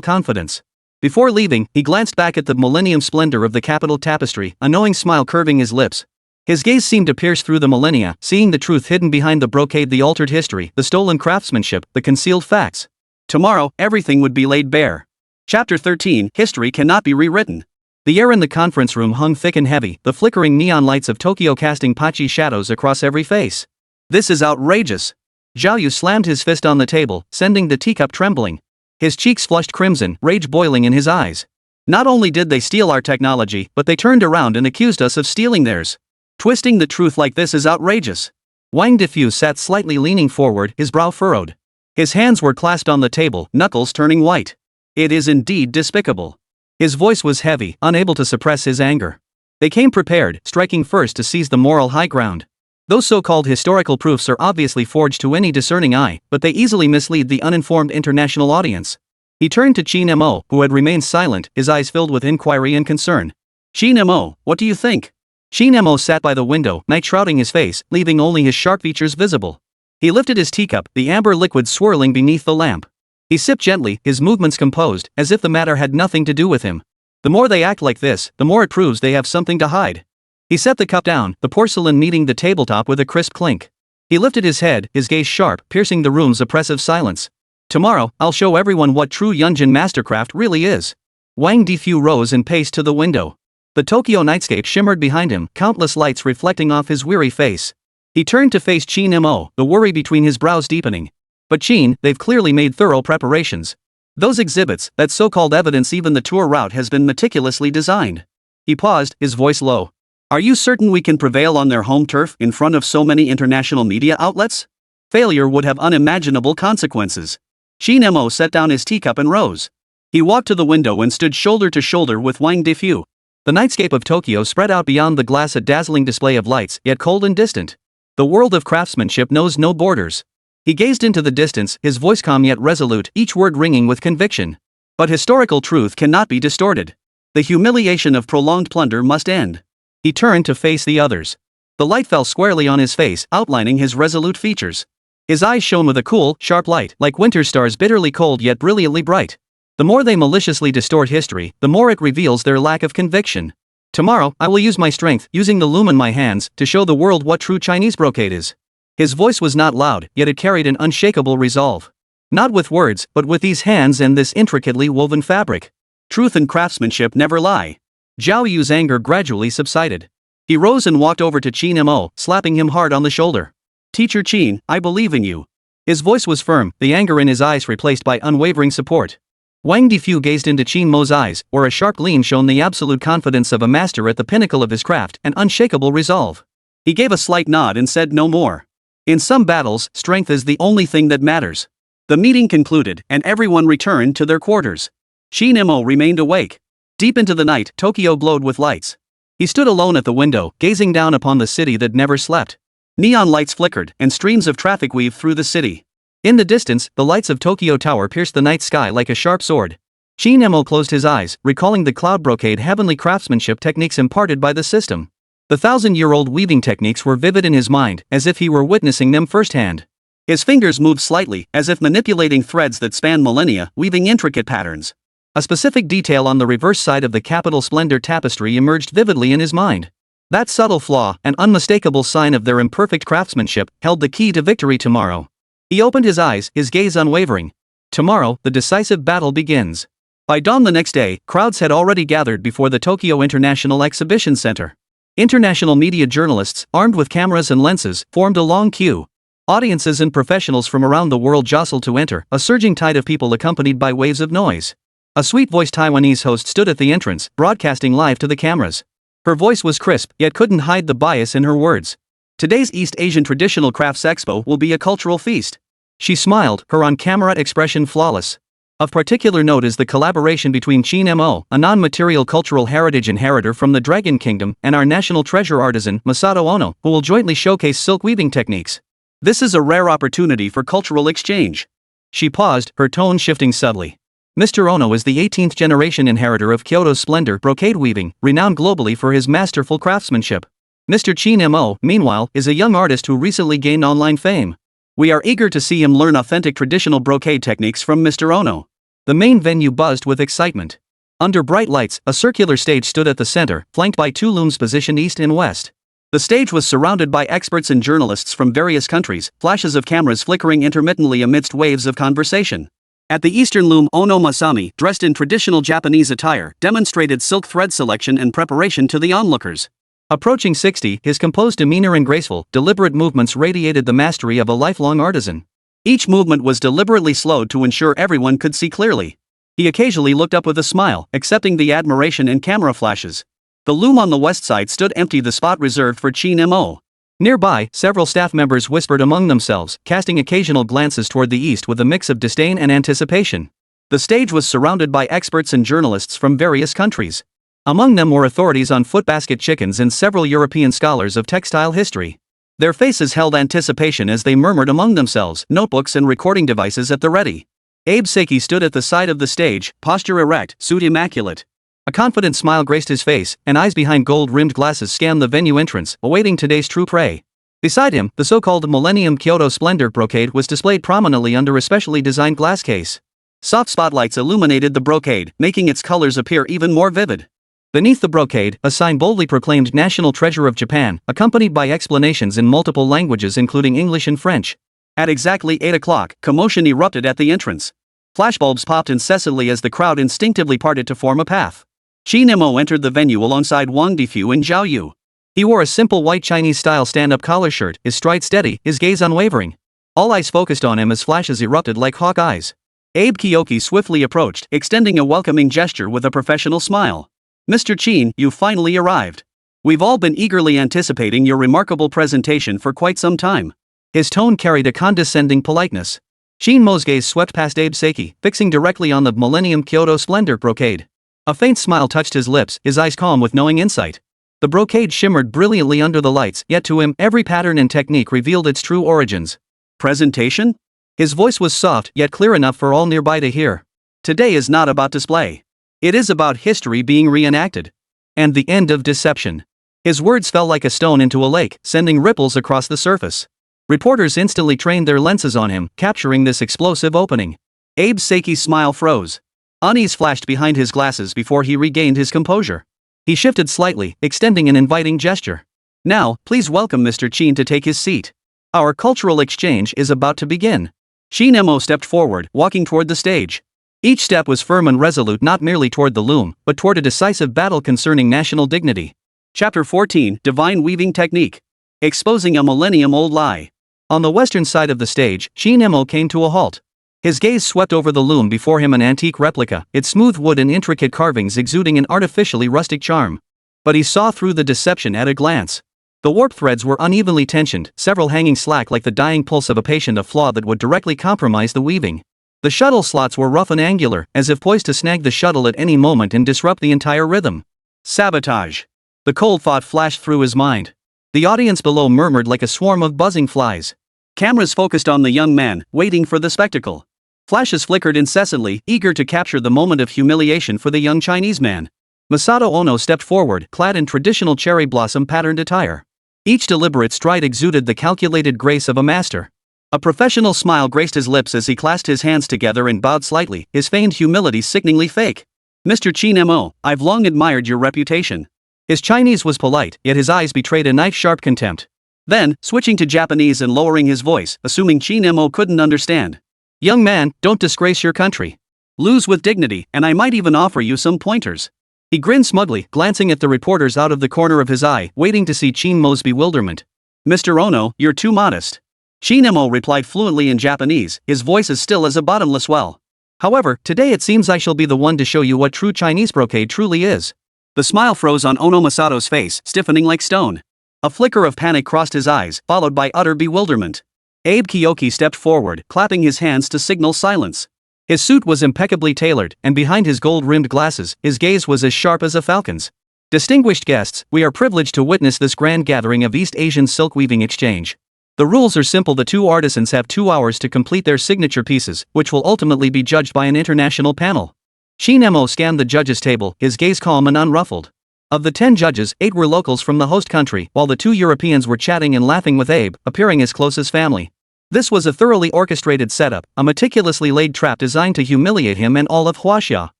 Speaker 1: confidence. Before leaving, he glanced back at the millennium splendor of the capital tapestry, a knowing smile curving his lips. His gaze seemed to pierce through the millennia, seeing the truth hidden behind the brocade, the altered history, the stolen craftsmanship, the concealed facts. Tomorrow, everything would be laid bare. Chapter 13, History Cannot Be Rewritten. The air in the conference room hung thick and heavy, the flickering neon lights of Tokyo casting patchy shadows across every face. This is outrageous. Zhao Yu slammed his fist on the table, sending the teacup trembling. His cheeks flushed crimson, rage boiling in his eyes. Not only did they steal our technology, but they turned around and accused us of stealing theirs. Twisting the truth like this is outrageous. Wang Defu sat slightly leaning forward, his brow furrowed. His hands were clasped on the table, knuckles turning white. It is indeed despicable. His voice was heavy, unable to suppress his anger. They came prepared, striking first to seize the moral high ground. Those so-called historical proofs are obviously forged to any discerning eye, but they easily mislead the uninformed international audience. He turned to Qin Mo, who had remained silent, his eyes filled with inquiry and concern. Qin Mo, what do you think? Qin Mo sat by the window, night shrouding his face, leaving only his sharp features visible. He lifted his teacup, the amber liquid swirling beneath the lamp. He sipped gently, his movements composed, as if the matter had nothing to do with him. The more they act like this, the more it proves they have something to hide. He set the cup down, the porcelain meeting the tabletop with a crisp clink. He lifted his head, his gaze sharp, piercing the room's oppressive silence. Tomorrow, I'll show everyone what true Yunjin mastercraft really is. Wang Difu rose and paced to the window. The Tokyo nightscape shimmered behind him, countless lights reflecting off his weary face. He turned to face Qin Mo, the worry between his brows deepening. But Qin, they've clearly made thorough preparations. Those exhibits, that so-called evidence, even the tour route has been meticulously designed. He paused, his voice low. Are you certain we can prevail on their home turf in front of so many international media outlets? Failure would have unimaginable consequences. Qin Mo set down his teacup and rose. He walked to the window and stood shoulder to shoulder with Wang Difu. The nightscape of Tokyo spread out beyond the glass, a dazzling display of lights, yet cold and distant. The world of craftsmanship knows no borders. He gazed into the distance, his voice calm yet resolute, each word ringing with conviction. But historical truth cannot be distorted. The humiliation of prolonged plunder must end. He turned to face the others. The light fell squarely on his face, outlining his resolute features. His eyes shone with a cool, sharp light, like winter stars, bitterly cold yet brilliantly bright. The more they maliciously distort history, the more it reveals their lack of conviction. Tomorrow, I will use my strength, using the loom in my hands, to show the world what true Chinese brocade is. His voice was not loud, yet it carried an unshakable resolve. Not with words, but with these hands and this intricately woven fabric. Truth and craftsmanship never lie. Zhao Yu's anger gradually subsided. He rose and walked over to Qin Mo, slapping him hard on the shoulder. Teacher Qin, I believe in you. His voice was firm, the anger in his eyes replaced by unwavering support. Wang Difu gazed into Qin Mo's eyes, where a sharp gleam shone the absolute confidence of a master at the pinnacle of his craft, and unshakable resolve. He gave a slight nod and said no more. In some battles, strength is the only thing that matters. The meeting concluded, and everyone returned to their quarters. Qin Mo remained awake. Deep into the night, Tokyo glowed with lights. He stood alone at the window, gazing down upon the city that never slept. Neon lights flickered, and streams of traffic weaved through the city. In the distance, the lights of Tokyo Tower pierced the night sky like a sharp sword. Qin Mo closed his eyes, recalling the cloud brocade heavenly craftsmanship techniques imparted by the system. The 1,000-year-old weaving techniques were vivid in his mind, as if he were witnessing them firsthand. His fingers moved slightly, as if manipulating threads that span millennia, weaving intricate patterns. A specific detail on the reverse side of the Capital Splendor tapestry emerged vividly in his mind. That subtle flaw, an unmistakable sign of their imperfect craftsmanship, held the key to victory tomorrow. He opened his eyes, his gaze unwavering. Tomorrow, the decisive battle begins. By dawn the next day, crowds had already gathered before the Tokyo International Exhibition Center. International media journalists, armed with cameras and lenses, formed a long queue. Audiences and professionals from around the world jostled to enter, a surging tide of people accompanied by waves of noise. A sweet-voiced Taiwanese host stood at the entrance, broadcasting live to the cameras. Her voice was crisp, yet couldn't hide the bias in her words. Today's East Asian Traditional Crafts Expo will be a cultural feast. She smiled, her on-camera expression flawless. Of particular note is the collaboration between Qin Mo, a non-material cultural heritage inheritor from the Dragon Kingdom, and our national treasure artisan, Masato Ono, who will jointly showcase silk weaving techniques. This is a rare opportunity for cultural exchange. She paused, her tone shifting subtly. Mr. Ono is the 18th generation inheritor of Kyoto's Splendor brocade weaving, renowned globally for his masterful craftsmanship. Mr. Qin Mo, meanwhile, is a young artist who recently gained online fame. We are eager to see him learn authentic traditional brocade techniques from Mr. Ono. The main venue buzzed with excitement. Under bright lights, a circular stage stood at the center, flanked by two looms positioned east and west. The stage was surrounded by experts and journalists from various countries, flashes of cameras flickering intermittently amidst waves of conversation. At the eastern loom, Ono Masami, dressed in traditional Japanese attire, demonstrated silk thread selection and preparation to the onlookers. Approaching 60, his composed demeanor and graceful, deliberate movements radiated the mastery of a lifelong artisan. Each movement was deliberately slowed to ensure everyone could see clearly. He occasionally looked up with a smile, accepting the admiration and camera flashes. The loom on the west side stood empty, the spot reserved for Qin Mo. Nearby, several staff members whispered among themselves, casting occasional glances toward the east with a mix of disdain and anticipation. The stage was surrounded by experts and journalists from various countries. Among them were authorities on footbasket chickens and several European scholars of textile history. Their faces held anticipation as they murmured among themselves, notebooks and recording devices at the ready. Abe Seki stood at the side of the stage, posture erect, suit immaculate. A confident smile graced his face, and eyes behind gold-rimmed glasses scanned the venue entrance, awaiting today's true prey. Beside him, the so-called Millennium Kyoto Splendor brocade was displayed prominently under a specially designed glass case. Soft spotlights illuminated the brocade, making its colors appear even more vivid. Beneath the brocade, a sign boldly proclaimed National Treasure of Japan, accompanied by explanations in multiple languages including English and French. At exactly 8 o'clock, commotion erupted at the entrance. Flashbulbs popped incessantly as the crowd instinctively parted to form a path. Qin Mo entered the venue alongside Wang Difu and Zhao Yu. He wore a simple white Chinese-style stand-up collar shirt, his stride steady, his gaze unwavering. All eyes focused on him as flashes erupted like hawk eyes. Abe Kyoki swiftly approached, extending a welcoming gesture with a professional smile. "Mr. Qin, you finally arrived. We've all been eagerly anticipating your remarkable presentation for quite some time." His tone carried a condescending politeness. Qin Mo's gaze swept past Abe Seiki, fixing directly on the Millennium Capital Splendor brocade. A faint smile touched his lips, his eyes calm with knowing insight. The brocade shimmered brilliantly under the lights, yet to him, every pattern and technique revealed its true origins. "Presentation?" His voice was soft, yet clear enough for all nearby to hear. "Today is not about display. It is about history being reenacted. And the end of deception." His words fell like a stone into a lake, sending ripples across the surface. Reporters instantly trained their lenses on him, capturing this explosive opening. Abe Seiki's smile froze. Unease flashed behind his glasses before he regained his composure. He shifted slightly, extending an inviting gesture. "Now, please welcome Mr. Qin to take his seat. Our cultural exchange is about to begin." Qin Mo stepped forward, walking toward the stage. Each step was firm and resolute, not merely toward the loom, but toward a decisive battle concerning national dignity. Chapter 14, Divine Weaving Technique. Exposing a millennium-old lie. On the western side of the stage, Qin Mo came to a halt. His gaze swept over the loom before him, an antique replica, its smooth wood and intricate carvings exuding an artificially rustic charm. But he saw through the deception at a glance. The warp threads were unevenly tensioned, several hanging slack like the dying pulse of a patient, a flaw that would directly compromise the weaving. The shuttle slots were rough and angular, as if poised to snag the shuttle at any moment and disrupt the entire rhythm. Sabotage. The cold thought flashed through his mind. The audience below murmured like a swarm of buzzing flies. Cameras focused on the young man, waiting for the spectacle. Flashes flickered incessantly, eager to capture the moment of humiliation for the young Chinese man. Masato Ono stepped forward, clad in traditional cherry blossom patterned attire. Each deliberate stride exuded the calculated grace of a master. A professional smile graced his lips as he clasped his hands together and bowed slightly, his feigned humility sickeningly fake. "Mr. Qin Mo, I've long admired your reputation." His Chinese was polite, yet his eyes betrayed a knife-sharp contempt. Then, switching to Japanese and lowering his voice, assuming Qin Mo couldn't understand. "Young man, don't disgrace your country. Lose with dignity, and I might even offer you some pointers." He grinned smugly, glancing at the reporters out of the corner of his eye, waiting to see Qin Mo's bewilderment. "Mr. Ono, you're too modest." Qin Mo replied fluently in Japanese, his voice as still as a bottomless well. "However, today it seems I shall be the one to show you what true Chinese brocade truly is." The smile froze on Ono Masato's face, stiffening like stone. A flicker of panic crossed his eyes, followed by utter bewilderment. Abe Kyoki stepped forward, clapping his hands to signal silence. His suit was impeccably tailored, and behind his gold-rimmed glasses, his gaze was as sharp as a falcon's. "Distinguished guests, we are privileged to witness this grand gathering of East Asian silk weaving exchange. The rules are simple. The two artisans have 2 hours to complete their signature pieces, which will ultimately be judged by an international panel." Qin Mo scanned the judges' table, his gaze calm and unruffled. Of the 10 judges, 8 were locals from the host country, while the 2 Europeans were chatting and laughing with Abe, appearing as close as family. This was a thoroughly orchestrated setup, a meticulously laid trap designed to humiliate him and all of Huaxia.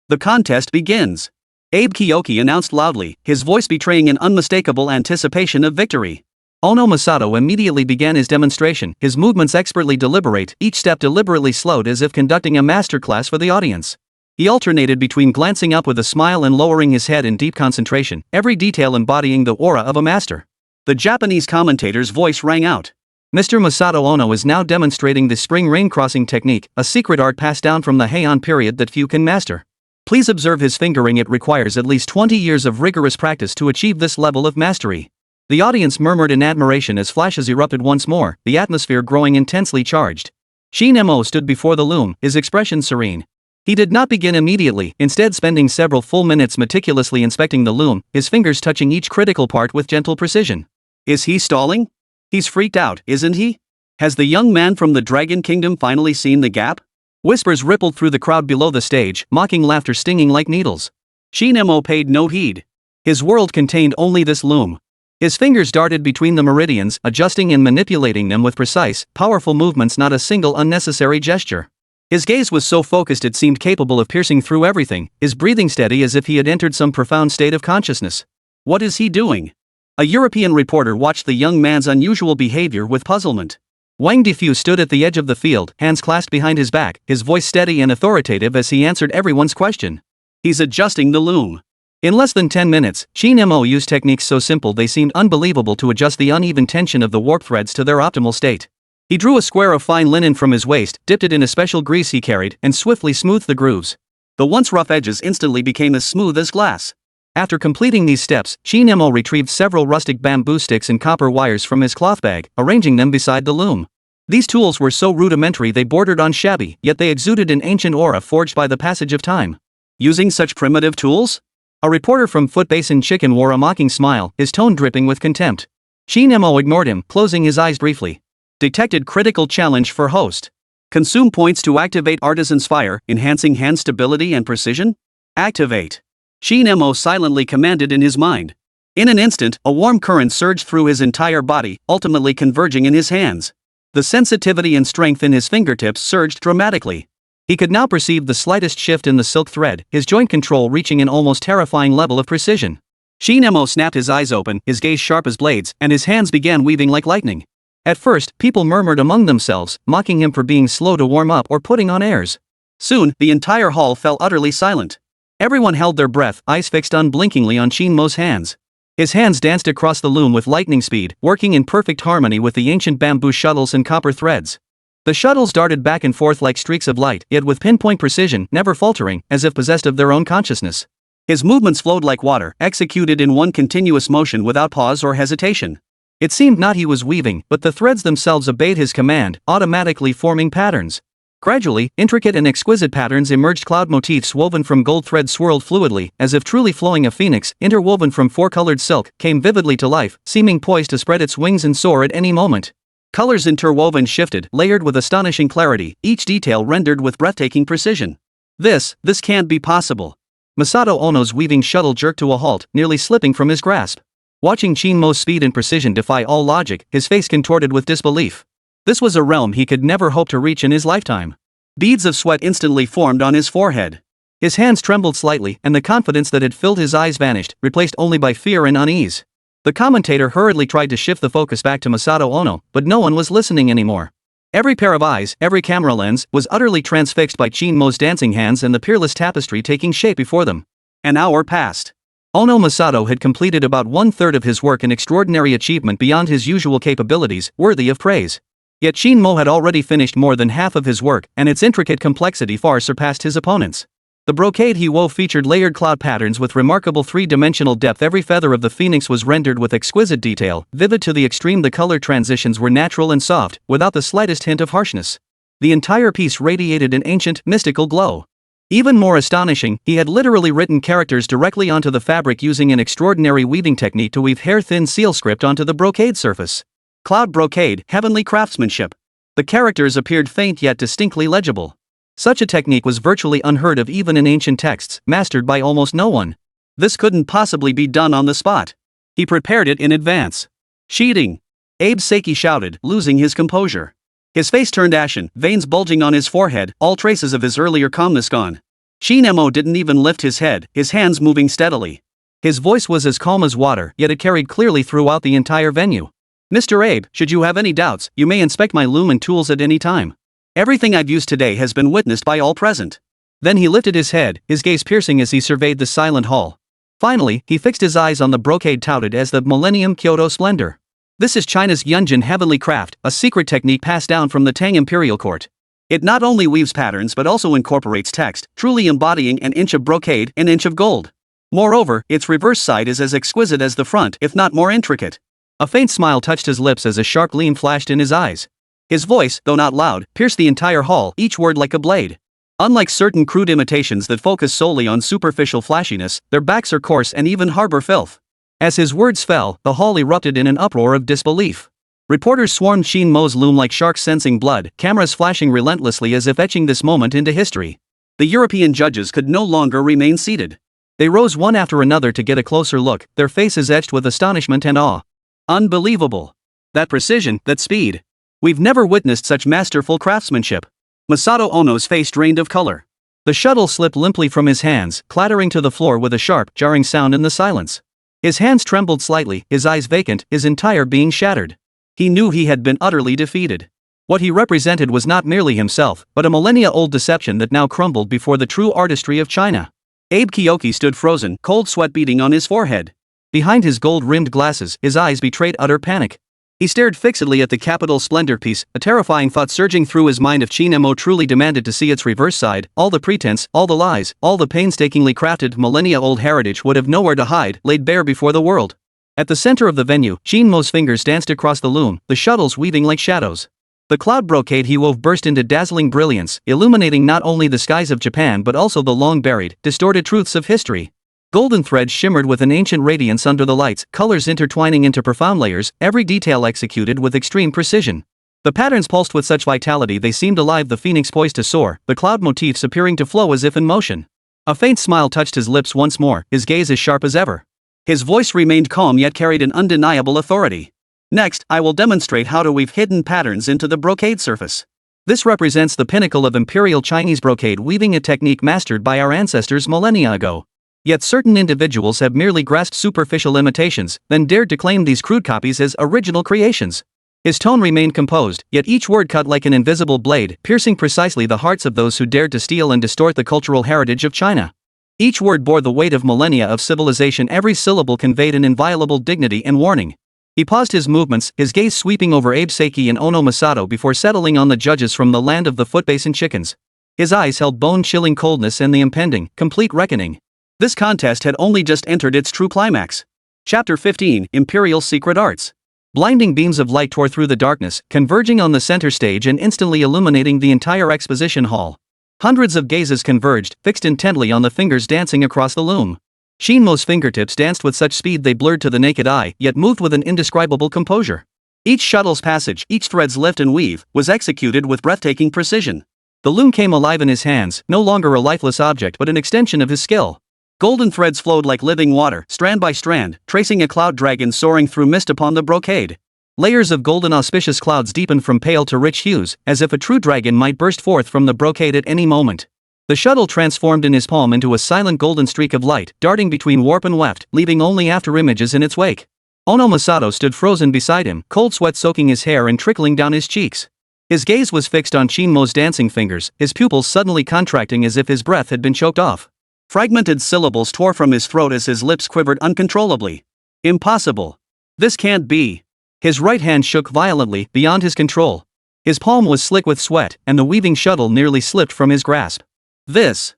Speaker 1: "The contest begins," Abe Kyoki announced loudly, his voice betraying an unmistakable anticipation of victory. Ono Masato immediately began his demonstration, his movements expertly deliberate, each step deliberately slowed as if conducting a masterclass for the audience. He alternated between glancing up with a smile and lowering his head in deep concentration, every detail embodying the aura of a master. The Japanese commentator's voice rang out. "Mr. Masato Ono is now demonstrating the spring rain crossing technique, a secret art passed down from the Heian period that few can master. Please observe his fingering. It requires at least 20 years of rigorous practice to achieve this level of mastery." The audience murmured in admiration as flashes erupted once more, the atmosphere growing intensely charged. Qin Mo stood before the loom, his expression serene. He did not begin immediately, instead spending several full minutes meticulously inspecting the loom, his fingers touching each critical part with gentle precision. Is he stalling? He's freaked out, isn't he? Has the young man from the Dragon Kingdom finally seen the gap? Whispers rippled through the crowd below the stage, mocking laughter stinging like needles. Qin Mo paid no heed. His world contained only this loom. His fingers darted between the meridians, adjusting and manipulating them with precise, powerful movements, not a single unnecessary gesture. His gaze was so focused it seemed capable of piercing through everything, his breathing steady as if he had entered some profound state of consciousness. What is he doing? A European reporter watched the young man's unusual behavior with puzzlement. Wang Defu stood at the edge of the field, hands clasped behind his back, his voice steady and authoritative as he answered everyone's question. He's adjusting the loom. In less than 10 minutes, Qin Mo used techniques so simple they seemed unbelievable to adjust the uneven tension of the warp threads to their optimal state. He drew a square of fine linen from his waist, dipped it in a special grease he carried, and swiftly smoothed the grooves. The once rough edges instantly became as smooth as glass. After completing these steps, Qin Mo retrieved several rustic bamboo sticks and copper wires from his cloth bag, arranging them beside the loom. These tools were so rudimentary they bordered on shabby, yet they exuded an ancient aura forged by the passage of time. Using such primitive tools? A reporter from Foot Basin Chicken wore a mocking smile, his tone dripping with contempt. Qin Mo ignored him, closing his eyes briefly. Detected critical challenge for host. Consume points to activate artisan's fire, enhancing hand stability and precision? Activate. Qin Mo silently commanded in his mind. In an instant, a warm current surged through his entire body, ultimately converging in his hands. The sensitivity and strength in his fingertips surged dramatically. He could now perceive the slightest shift in the silk thread, his joint control reaching an almost terrifying level of precision. Qin Mo snapped his eyes open, his gaze sharp as blades, and his hands began weaving like lightning. At first, people murmured among themselves, mocking him for being slow to warm up or putting on airs. Soon, the entire hall fell utterly silent. Everyone held their breath, eyes fixed unblinkingly on Qin Mo's hands. His hands danced across the loom with lightning speed, working in perfect harmony with the ancient bamboo shuttles and copper threads. The shuttles darted back and forth like streaks of light, yet with pinpoint precision, never faltering, as if possessed of their own consciousness. His movements flowed like water, executed in one continuous motion without pause or hesitation. It seemed not he was weaving, but the threads themselves obeyed his command, automatically forming patterns. Gradually, intricate and exquisite patterns emerged. Cloud motifs woven from gold thread swirled fluidly, as if truly flowing. A phoenix, interwoven from four-colored silk, came vividly to life, seeming poised to spread its wings and soar at any moment. Colors interwoven shifted, layered with astonishing clarity, each detail rendered with breathtaking precision. This can't be possible. Masato Ono's weaving shuttle jerked to a halt, nearly slipping from his grasp. Watching Qin Mo's speed and precision defy all logic, his face contorted with disbelief. This was a realm he could never hope to reach in his lifetime. Beads of sweat instantly formed on his forehead. His hands trembled slightly, and the confidence that had filled his eyes vanished, replaced only by fear and unease. The commentator hurriedly tried to shift the focus back to Masato Ono, but no one was listening anymore. Every pair of eyes, every camera lens, was utterly transfixed by Qin Mo's dancing hands and the peerless tapestry taking shape before them. An hour passed. Ono Masato had completed about one-third of his work, an extraordinary achievement beyond his usual capabilities, worthy of praise. Yet Qin Mo had already finished more than half of his work, and its intricate complexity far surpassed his opponents. The brocade he wove featured layered cloud patterns with remarkable three-dimensional depth. Every feather of the phoenix was rendered with exquisite detail, vivid to the extreme. The color transitions were natural and soft, without the slightest hint of harshness. The entire piece radiated an ancient, mystical glow. Even more astonishing, he had literally written characters directly onto the fabric using an extraordinary weaving technique to weave hair-thin seal script onto the brocade surface. Cloud brocade, heavenly craftsmanship. The characters appeared faint yet distinctly legible. Such a technique was virtually unheard of even in ancient texts, mastered by almost no one. This couldn't possibly be done on the spot. He prepared it in advance. Cheating! Abe Seki shouted, losing his composure. His face turned ashen, veins bulging on his forehead, all traces of his earlier calmness gone. Qin Mo didn't even lift his head, his hands moving steadily. His voice was as calm as water, yet it carried clearly throughout the entire venue. Mr. Abe, should you have any doubts, you may inspect my loom and tools at any time. Everything I've used today has been witnessed by all present. Then he lifted his head, his gaze piercing as he surveyed the silent hall. Finally, he fixed his eyes on the brocade touted as the Millennium Kyoto Splendor. This is China's Yunjin heavenly craft, a secret technique passed down from the Tang imperial court. It not only weaves patterns but also incorporates text, truly embodying an inch of brocade, an inch of gold. Moreover, its reverse side is as exquisite as the front, if not more intricate. A faint smile touched his lips as a sharp gleam flashed in his eyes. His voice, though not loud, pierced the entire hall, each word like a blade. Unlike certain crude imitations that focus solely on superficial flashiness, their backs are coarse and even harbor filth. As his words fell, the hall erupted in an uproar of disbelief. Reporters swarmed Qin Mo's loom like sharks sensing blood, cameras flashing relentlessly as if etching this moment into history. The European judges could no longer remain seated. They rose one after another to get a closer look, their faces etched with astonishment and awe. Unbelievable! That precision, that speed! We've never witnessed such masterful craftsmanship. Masato Ono's face drained of color. The shuttle slipped limply from his hands, clattering to the floor with a sharp, jarring sound in the silence. His hands trembled slightly, his eyes vacant, his entire being shattered. He knew he had been utterly defeated. What he represented was not merely himself, but a millennia-old deception that now crumbled before the true artistry of China. Abe Kyoki stood frozen, cold sweat beading on his forehead. Behind his gold-rimmed glasses, his eyes betrayed utter panic. He stared fixedly at the Capital Splendor piece, a terrifying thought surging through his mind. If Qin Mo truly demanded to see its reverse side, all the pretense, all the lies, all the painstakingly crafted millennia-old heritage would have nowhere to hide, laid bare before the world. At the center of the venue, Qin Mo's fingers danced across the loom, the shuttles weaving like shadows. The cloud brocade he wove burst into dazzling brilliance, illuminating not only the skies of Japan but also the long-buried, distorted truths of history. Golden threads shimmered with an ancient radiance under the lights, colors intertwining into profound layers, every detail executed with extreme precision. The patterns pulsed with such vitality they seemed alive, the phoenix poised to soar, the cloud motifs appearing to flow as if in motion. A faint smile touched his lips once more, his gaze as sharp as ever. His voice remained calm yet carried an undeniable authority. Next, I will demonstrate how to weave hidden patterns into the brocade surface. This represents the pinnacle of imperial Chinese brocade weaving, a technique mastered by our ancestors millennia ago. Yet certain individuals have merely grasped superficial imitations, then dared to claim these crude copies as original creations. His tone remained composed, yet each word cut like an invisible blade, piercing precisely the hearts of those who dared to steal and distort the cultural heritage of China. Each word bore the weight of millennia of civilization, every syllable conveyed an inviolable dignity and warning. He paused his movements, his gaze sweeping over Abe Seiki and Ono Masato before settling on the judges from the land of the foot-basin chickens. His eyes held bone-chilling coldness and the impending, complete reckoning. This contest had only just entered its true climax. Chapter 15, Imperial Secret Arts. Blinding beams of light tore through the darkness, converging on the center stage and instantly illuminating the entire exposition hall. Hundreds of gazes converged, fixed intently on the fingers dancing across the loom. Qin Mo's fingertips danced with such speed they blurred to the naked eye, yet moved with an indescribable composure. Each shuttle's passage, each thread's lift and weave, was executed with breathtaking precision. The loom came alive in his hands, no longer a lifeless object but an extension of his skill. Golden threads flowed like living water, strand by strand, tracing a cloud dragon soaring through mist upon the brocade. Layers of golden auspicious clouds deepened from pale to rich hues, as if a true dragon might burst forth from the brocade at any moment. The shuttle transformed in his palm into a silent golden streak of light, darting between warp and weft, leaving only after-images in its wake. Ono Masato stood frozen beside him, cold sweat soaking his hair and trickling down his cheeks. His gaze was fixed on Qin Mo's dancing fingers, his pupils suddenly contracting as if his breath had been choked off. Fragmented syllables tore from his throat as his lips quivered uncontrollably. Impossible. This can't be. His right hand shook violently, beyond his control. His palm was slick with sweat, and the weaving shuttle nearly slipped from his grasp. This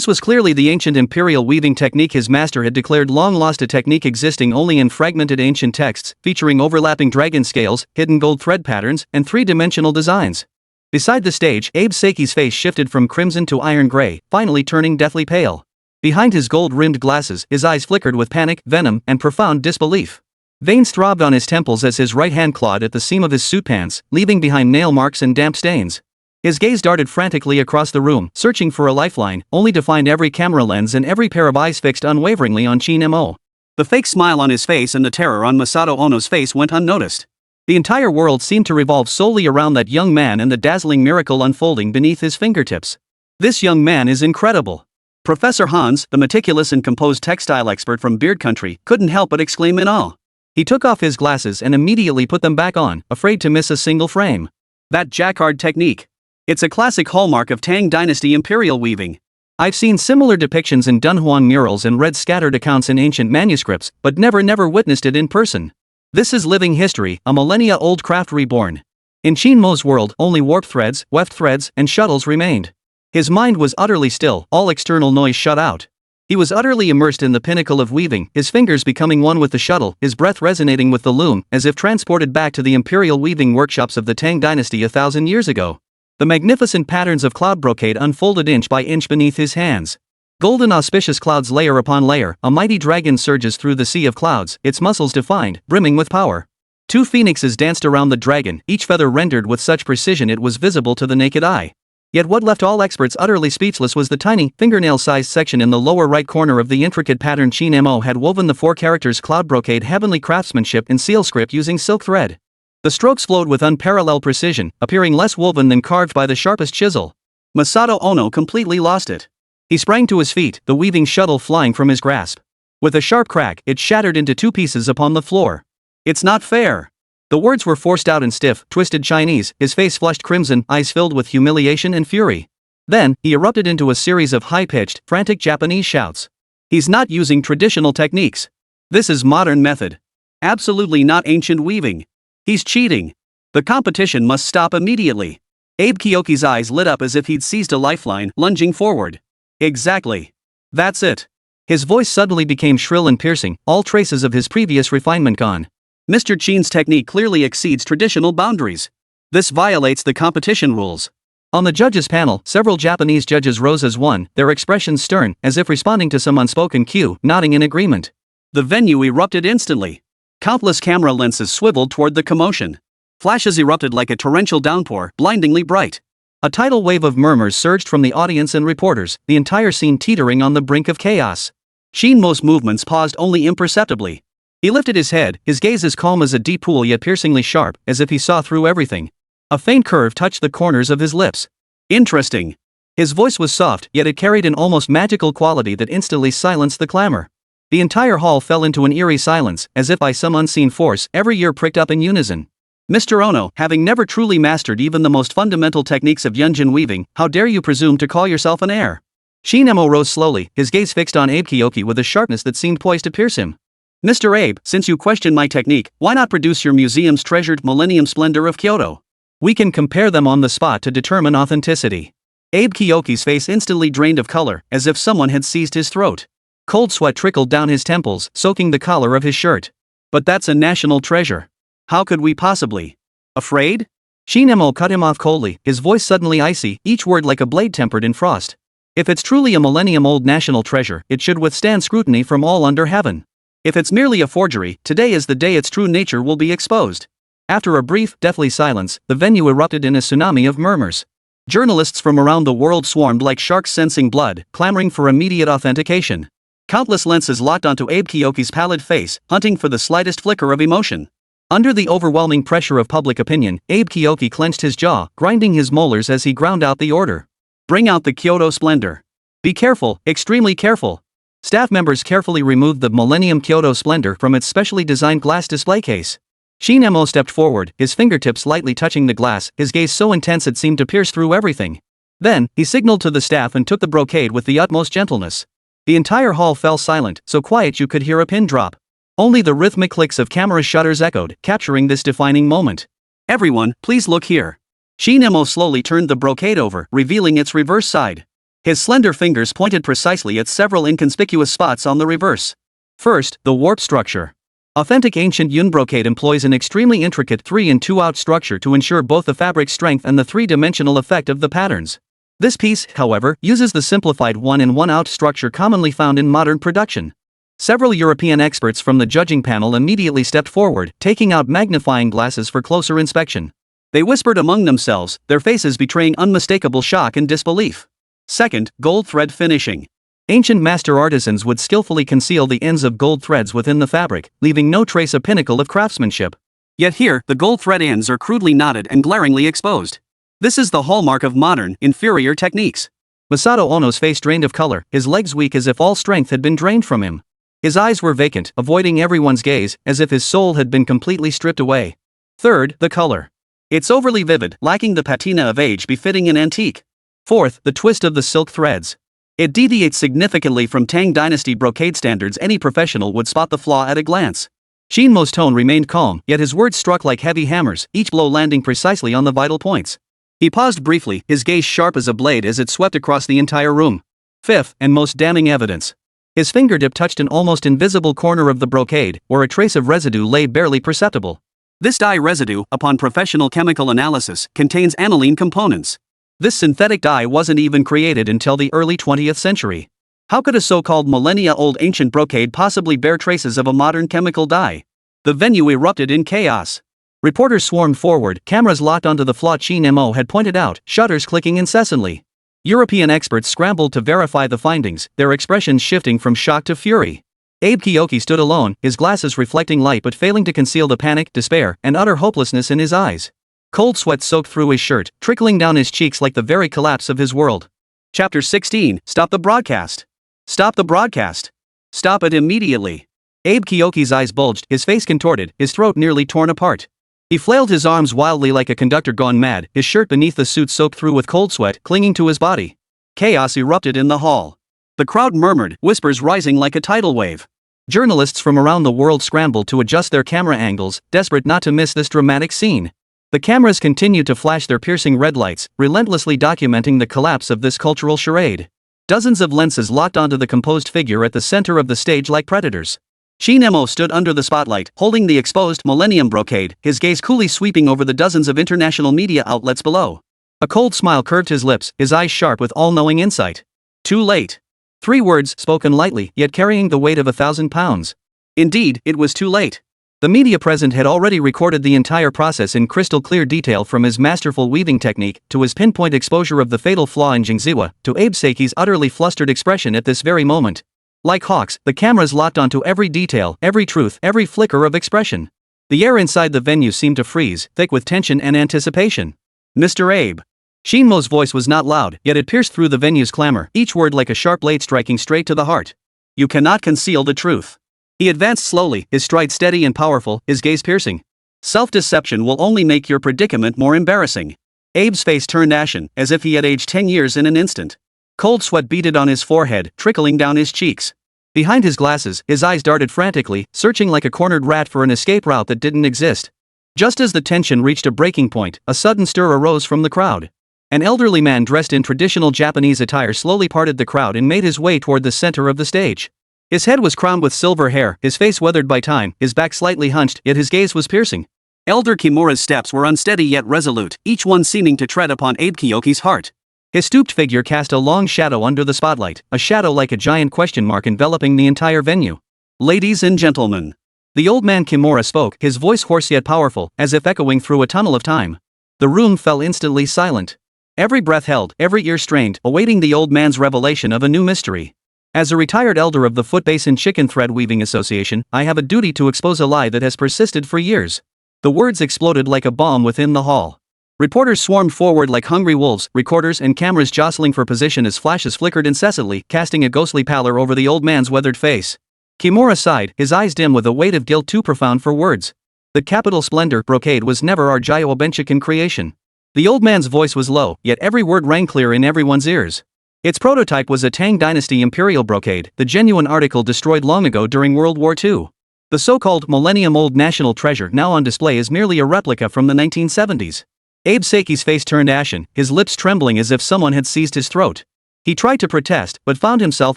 Speaker 1: was clearly the ancient imperial weaving technique his master had declared long lost, a technique existing only in fragmented ancient texts, featuring overlapping dragon scales, hidden gold thread patterns, and three-dimensional designs. Beside the stage, Abe Seiki's face shifted from crimson to iron gray, finally turning deathly pale. Behind his gold-rimmed glasses, his eyes flickered with panic, venom, and profound disbelief. Veins throbbed on his temples as his right hand clawed at the seam of his suit pants, leaving behind nail marks and damp stains. His gaze darted frantically across the room, searching for a lifeline, only to find every camera lens and every pair of eyes fixed unwaveringly on Qin Mo. The fake smile on his face and the terror on Masato Ono's face went unnoticed. The entire world seemed to revolve solely around that young man and the dazzling miracle unfolding beneath his fingertips. This young man is incredible. Professor Hans, the meticulous and composed textile expert from Beard Country, couldn't help but exclaim in awe. He took off his glasses and immediately put them back on, afraid to miss a single frame. That jacquard technique. It's a classic hallmark of Tang Dynasty imperial weaving. I've seen similar depictions in Dunhuang murals and read scattered accounts in ancient manuscripts, but never witnessed it in person. This is living history, a millennia-old craft reborn. In Qin Mo's world, only warp threads, weft threads, and shuttles remained. His mind was utterly still, all external noise shut out. He was utterly immersed in the pinnacle of weaving, his fingers becoming one with the shuttle, his breath resonating with the loom, as if transported back to the imperial weaving workshops of the Tang Dynasty 1,000 years ago. The magnificent patterns of cloud brocade unfolded inch by inch beneath his hands. Golden auspicious clouds layer upon layer, a mighty dragon surges through the sea of clouds, its muscles defined, brimming with power. Two phoenixes danced around the dragon, each feather rendered with such precision it was visible to the naked eye. Yet what left all experts utterly speechless was the tiny, fingernail-sized section in the lower right corner of the intricate pattern Qin Mo had woven, the 4 characters cloud brocade heavenly craftsmanship in seal script using silk thread. The strokes flowed with unparalleled precision, appearing less woven than carved by the sharpest chisel. Masato Ono completely lost it. He sprang to his feet, the weaving shuttle flying from his grasp. With a sharp crack, it shattered into 2 pieces upon the floor. It's not fair. The words were forced out in stiff, twisted Chinese, his face flushed crimson, eyes filled with humiliation and fury. Then, he erupted into a series of high-pitched, frantic Japanese shouts. He's not using traditional techniques. This is modern method. Absolutely not ancient weaving. He's cheating. The competition must stop immediately. Abe Kyoki's eyes lit up as if he'd seized a lifeline, lunging forward. Exactly. That's it. His voice suddenly became shrill and piercing, all traces of his previous refinement gone. Mr. Qin's technique clearly exceeds traditional boundaries. This violates the competition rules. On the judges' panel, several Japanese judges rose as one, their expressions stern, as if responding to some unspoken cue, nodding in agreement. The venue erupted instantly. Countless camera lenses swiveled toward the commotion. Flashes erupted like a torrential downpour, blindingly bright. A tidal wave of murmurs surged from the audience and reporters, the entire scene teetering on the brink of chaos. Qin Mo's movements paused only imperceptibly. He lifted his head, his gaze as calm as a deep pool yet piercingly sharp, as if he saw through everything. A faint curve touched the corners of his lips. Interesting. His voice was soft, yet it carried an almost magical quality that instantly silenced the clamor. The entire hall fell into an eerie silence, as if by some unseen force, every ear pricked up in unison. Mr. Ono, having never truly mastered even the most fundamental techniques of Yunjin weaving, how dare you presume to call yourself an heir? Qin Mo rose slowly, his gaze fixed on Abe Kyoki with a sharpness that seemed poised to pierce him. Mr. Abe, since you question my technique, why not produce your museum's treasured Millennium Splendor of Kyoto? We can compare them on the spot to determine authenticity. Abe Kyoki's face instantly drained of color, as if someone had seized his throat. Cold sweat trickled down his temples, soaking the collar of his shirt. But that's a national treasure. How could we possibly? Afraid? Qin Mo cut him off coldly, his voice suddenly icy, each word like a blade tempered in frost. If it's truly a millennium-old national treasure, it should withstand scrutiny from all under heaven. If it's merely a forgery, today is the day its true nature will be exposed. After a brief, deathly silence, the venue erupted in a tsunami of murmurs. Journalists from around the world swarmed like sharks sensing blood, clamoring for immediate authentication. Countless lenses locked onto Abe Kyoki's pallid face, hunting for the slightest flicker of emotion. Under the overwhelming pressure of public opinion, Abe Kyoki clenched his jaw, grinding his molars as he ground out the order. Bring out the Kyoto Splendor. Be careful, extremely careful. Staff members carefully removed the Millennium Kyoto Splendor from its specially designed glass display case. Qin Mo stepped forward, his fingertips lightly touching the glass, his gaze so intense it seemed to pierce through everything. Then, he signaled to the staff and took the brocade with the utmost gentleness. The entire hall fell silent, so quiet you could hear a pin drop. Only the rhythmic clicks of camera shutters echoed, capturing this defining moment. Everyone, please look here. Qin Mo slowly turned the brocade over, revealing its reverse side. His slender fingers pointed precisely at several inconspicuous spots on the reverse. First, the warp structure. Authentic ancient Yun brocade employs an extremely intricate 3-in-2-out structure to ensure both the fabric's strength and the three-dimensional effect of the patterns. This piece, however, uses the simplified 1-in-1-out structure commonly found in modern production. Several European experts from the judging panel immediately stepped forward, taking out magnifying glasses for closer inspection. They whispered among themselves, their faces betraying unmistakable shock and disbelief. Second, gold thread finishing. Ancient master artisans would skillfully conceal the ends of gold threads within the fabric, leaving no trace a pinnacle of craftsmanship. Yet here, the gold thread ends are crudely knotted and glaringly exposed. This is the hallmark of modern, inferior techniques. Masato Ono's face drained of color, his legs weak as if all strength had been drained from him. His eyes were vacant, avoiding everyone's gaze, as if his soul had been completely stripped away. Third, the color. It's overly vivid, lacking the patina of age befitting an antique. Fourth, the twist of the silk threads. It deviates significantly from Tang Dynasty brocade standards. Any professional would spot the flaw at a glance. Qin Mo's tone remained calm, yet his words struck like heavy hammers, each blow landing precisely on the vital points. He paused briefly, his gaze sharp as a blade as it swept across the entire room. Fifth, and most damning evidence. His fingertip touched an almost invisible corner of the brocade, where a trace of residue lay barely perceptible. This dye residue, upon professional chemical analysis, contains aniline components. This synthetic dye wasn't even created until the early 20th century. How could a so-called millennia-old ancient brocade possibly bear traces of a modern chemical dye? The venue erupted in chaos. Reporters swarmed forward, cameras locked onto the flaw Qin Mo had pointed out, shutters clicking incessantly. European experts scrambled to verify the findings, their expressions shifting from shock to fury. Abe Kyoki stood alone, his glasses reflecting light but failing to conceal the panic, despair, and utter hopelessness in his eyes. Cold sweat soaked through his shirt, trickling down his cheeks like the very collapse of his world. Chapter 16, Stop the broadcast. Stop the broadcast. Stop it immediately. Abe Kyoki's eyes bulged, his face contorted, his throat nearly torn apart. He flailed his arms wildly like a conductor gone mad, his shirt beneath the suit soaked through with cold sweat clinging to his body. Chaos erupted in the hall. The crowd murmured, whispers rising like a tidal wave. Journalists from around the world scrambled to adjust their camera angles, desperate not to miss this dramatic scene. The cameras continued to flash their piercing red lights, relentlessly documenting the collapse of this cultural charade. Dozens of lenses locked onto the composed figure at the center of the stage like predators. Qin Mo stood under the spotlight, holding the exposed millennium brocade, his gaze coolly sweeping over the dozens of international media outlets below. A cold smile curved his lips, his eyes sharp with all-knowing insight. Too late. 3 words spoken lightly, yet carrying the weight of 1,000 pounds. Indeed, it was too late. The media present had already recorded the entire process in crystal clear detail, from his masterful weaving technique, to his pinpoint exposure of the fatal flaw in Jingziwa, to Abe Seiki's utterly flustered expression at this very moment. Like hawks, the cameras locked onto every detail, every truth, every flicker of expression. The air inside the venue seemed to freeze, thick with tension and anticipation. Mr. Abe. Qin Mo's voice was not loud, yet it pierced through the venue's clamor, each word like a sharp blade striking straight to the heart. You cannot conceal the truth. He advanced slowly, his stride steady and powerful, his gaze piercing. Self-deception will only make your predicament more embarrassing. Abe's face turned ashen, as if he had aged 10 years in an instant. Cold sweat beaded on his forehead, trickling down his cheeks. Behind his glasses, his eyes darted frantically, searching like a cornered rat for an escape route that didn't exist. Just as the tension reached a breaking point, a sudden stir arose from the crowd. An elderly man dressed in traditional Japanese attire slowly parted the crowd and made his way toward the center of the stage. His head was crowned with silver hair, his face weathered by time, his back slightly hunched, yet his gaze was piercing. Elder Kimura's steps were unsteady yet resolute, each one seeming to tread upon Abe Kyoki's heart. His stooped figure cast a long shadow under the spotlight, a shadow like a giant question mark enveloping the entire venue. Ladies and gentlemen. The old man Kimura spoke, his voice hoarse yet powerful, as if echoing through a tunnel of time. The room fell instantly silent. Every breath held, every ear strained, awaiting the old man's revelation of a new mystery. As a retired elder of the Foot Basin Chicken Thread Weaving Association, I have a duty to expose a lie that has persisted for years. The words exploded like a bomb within the hall. Reporters swarmed forward like hungry wolves, recorders and cameras jostling for position as flashes flickered incessantly, casting a ghostly pallor over the old man's weathered face. Kimura sighed, his eyes dim with a weight of guilt too profound for words. The Capital Splendor brocade was never our Jyo Benchikan creation. The old man's voice was low, yet every word rang clear in everyone's ears. Its prototype was a Tang Dynasty imperial brocade, the genuine article destroyed long ago during World War II. The so-called millennium-old national treasure now on display is merely a replica from the 1970s. Abe Seiki's face turned ashen, his lips trembling as if someone had seized his throat. He tried to protest, but found himself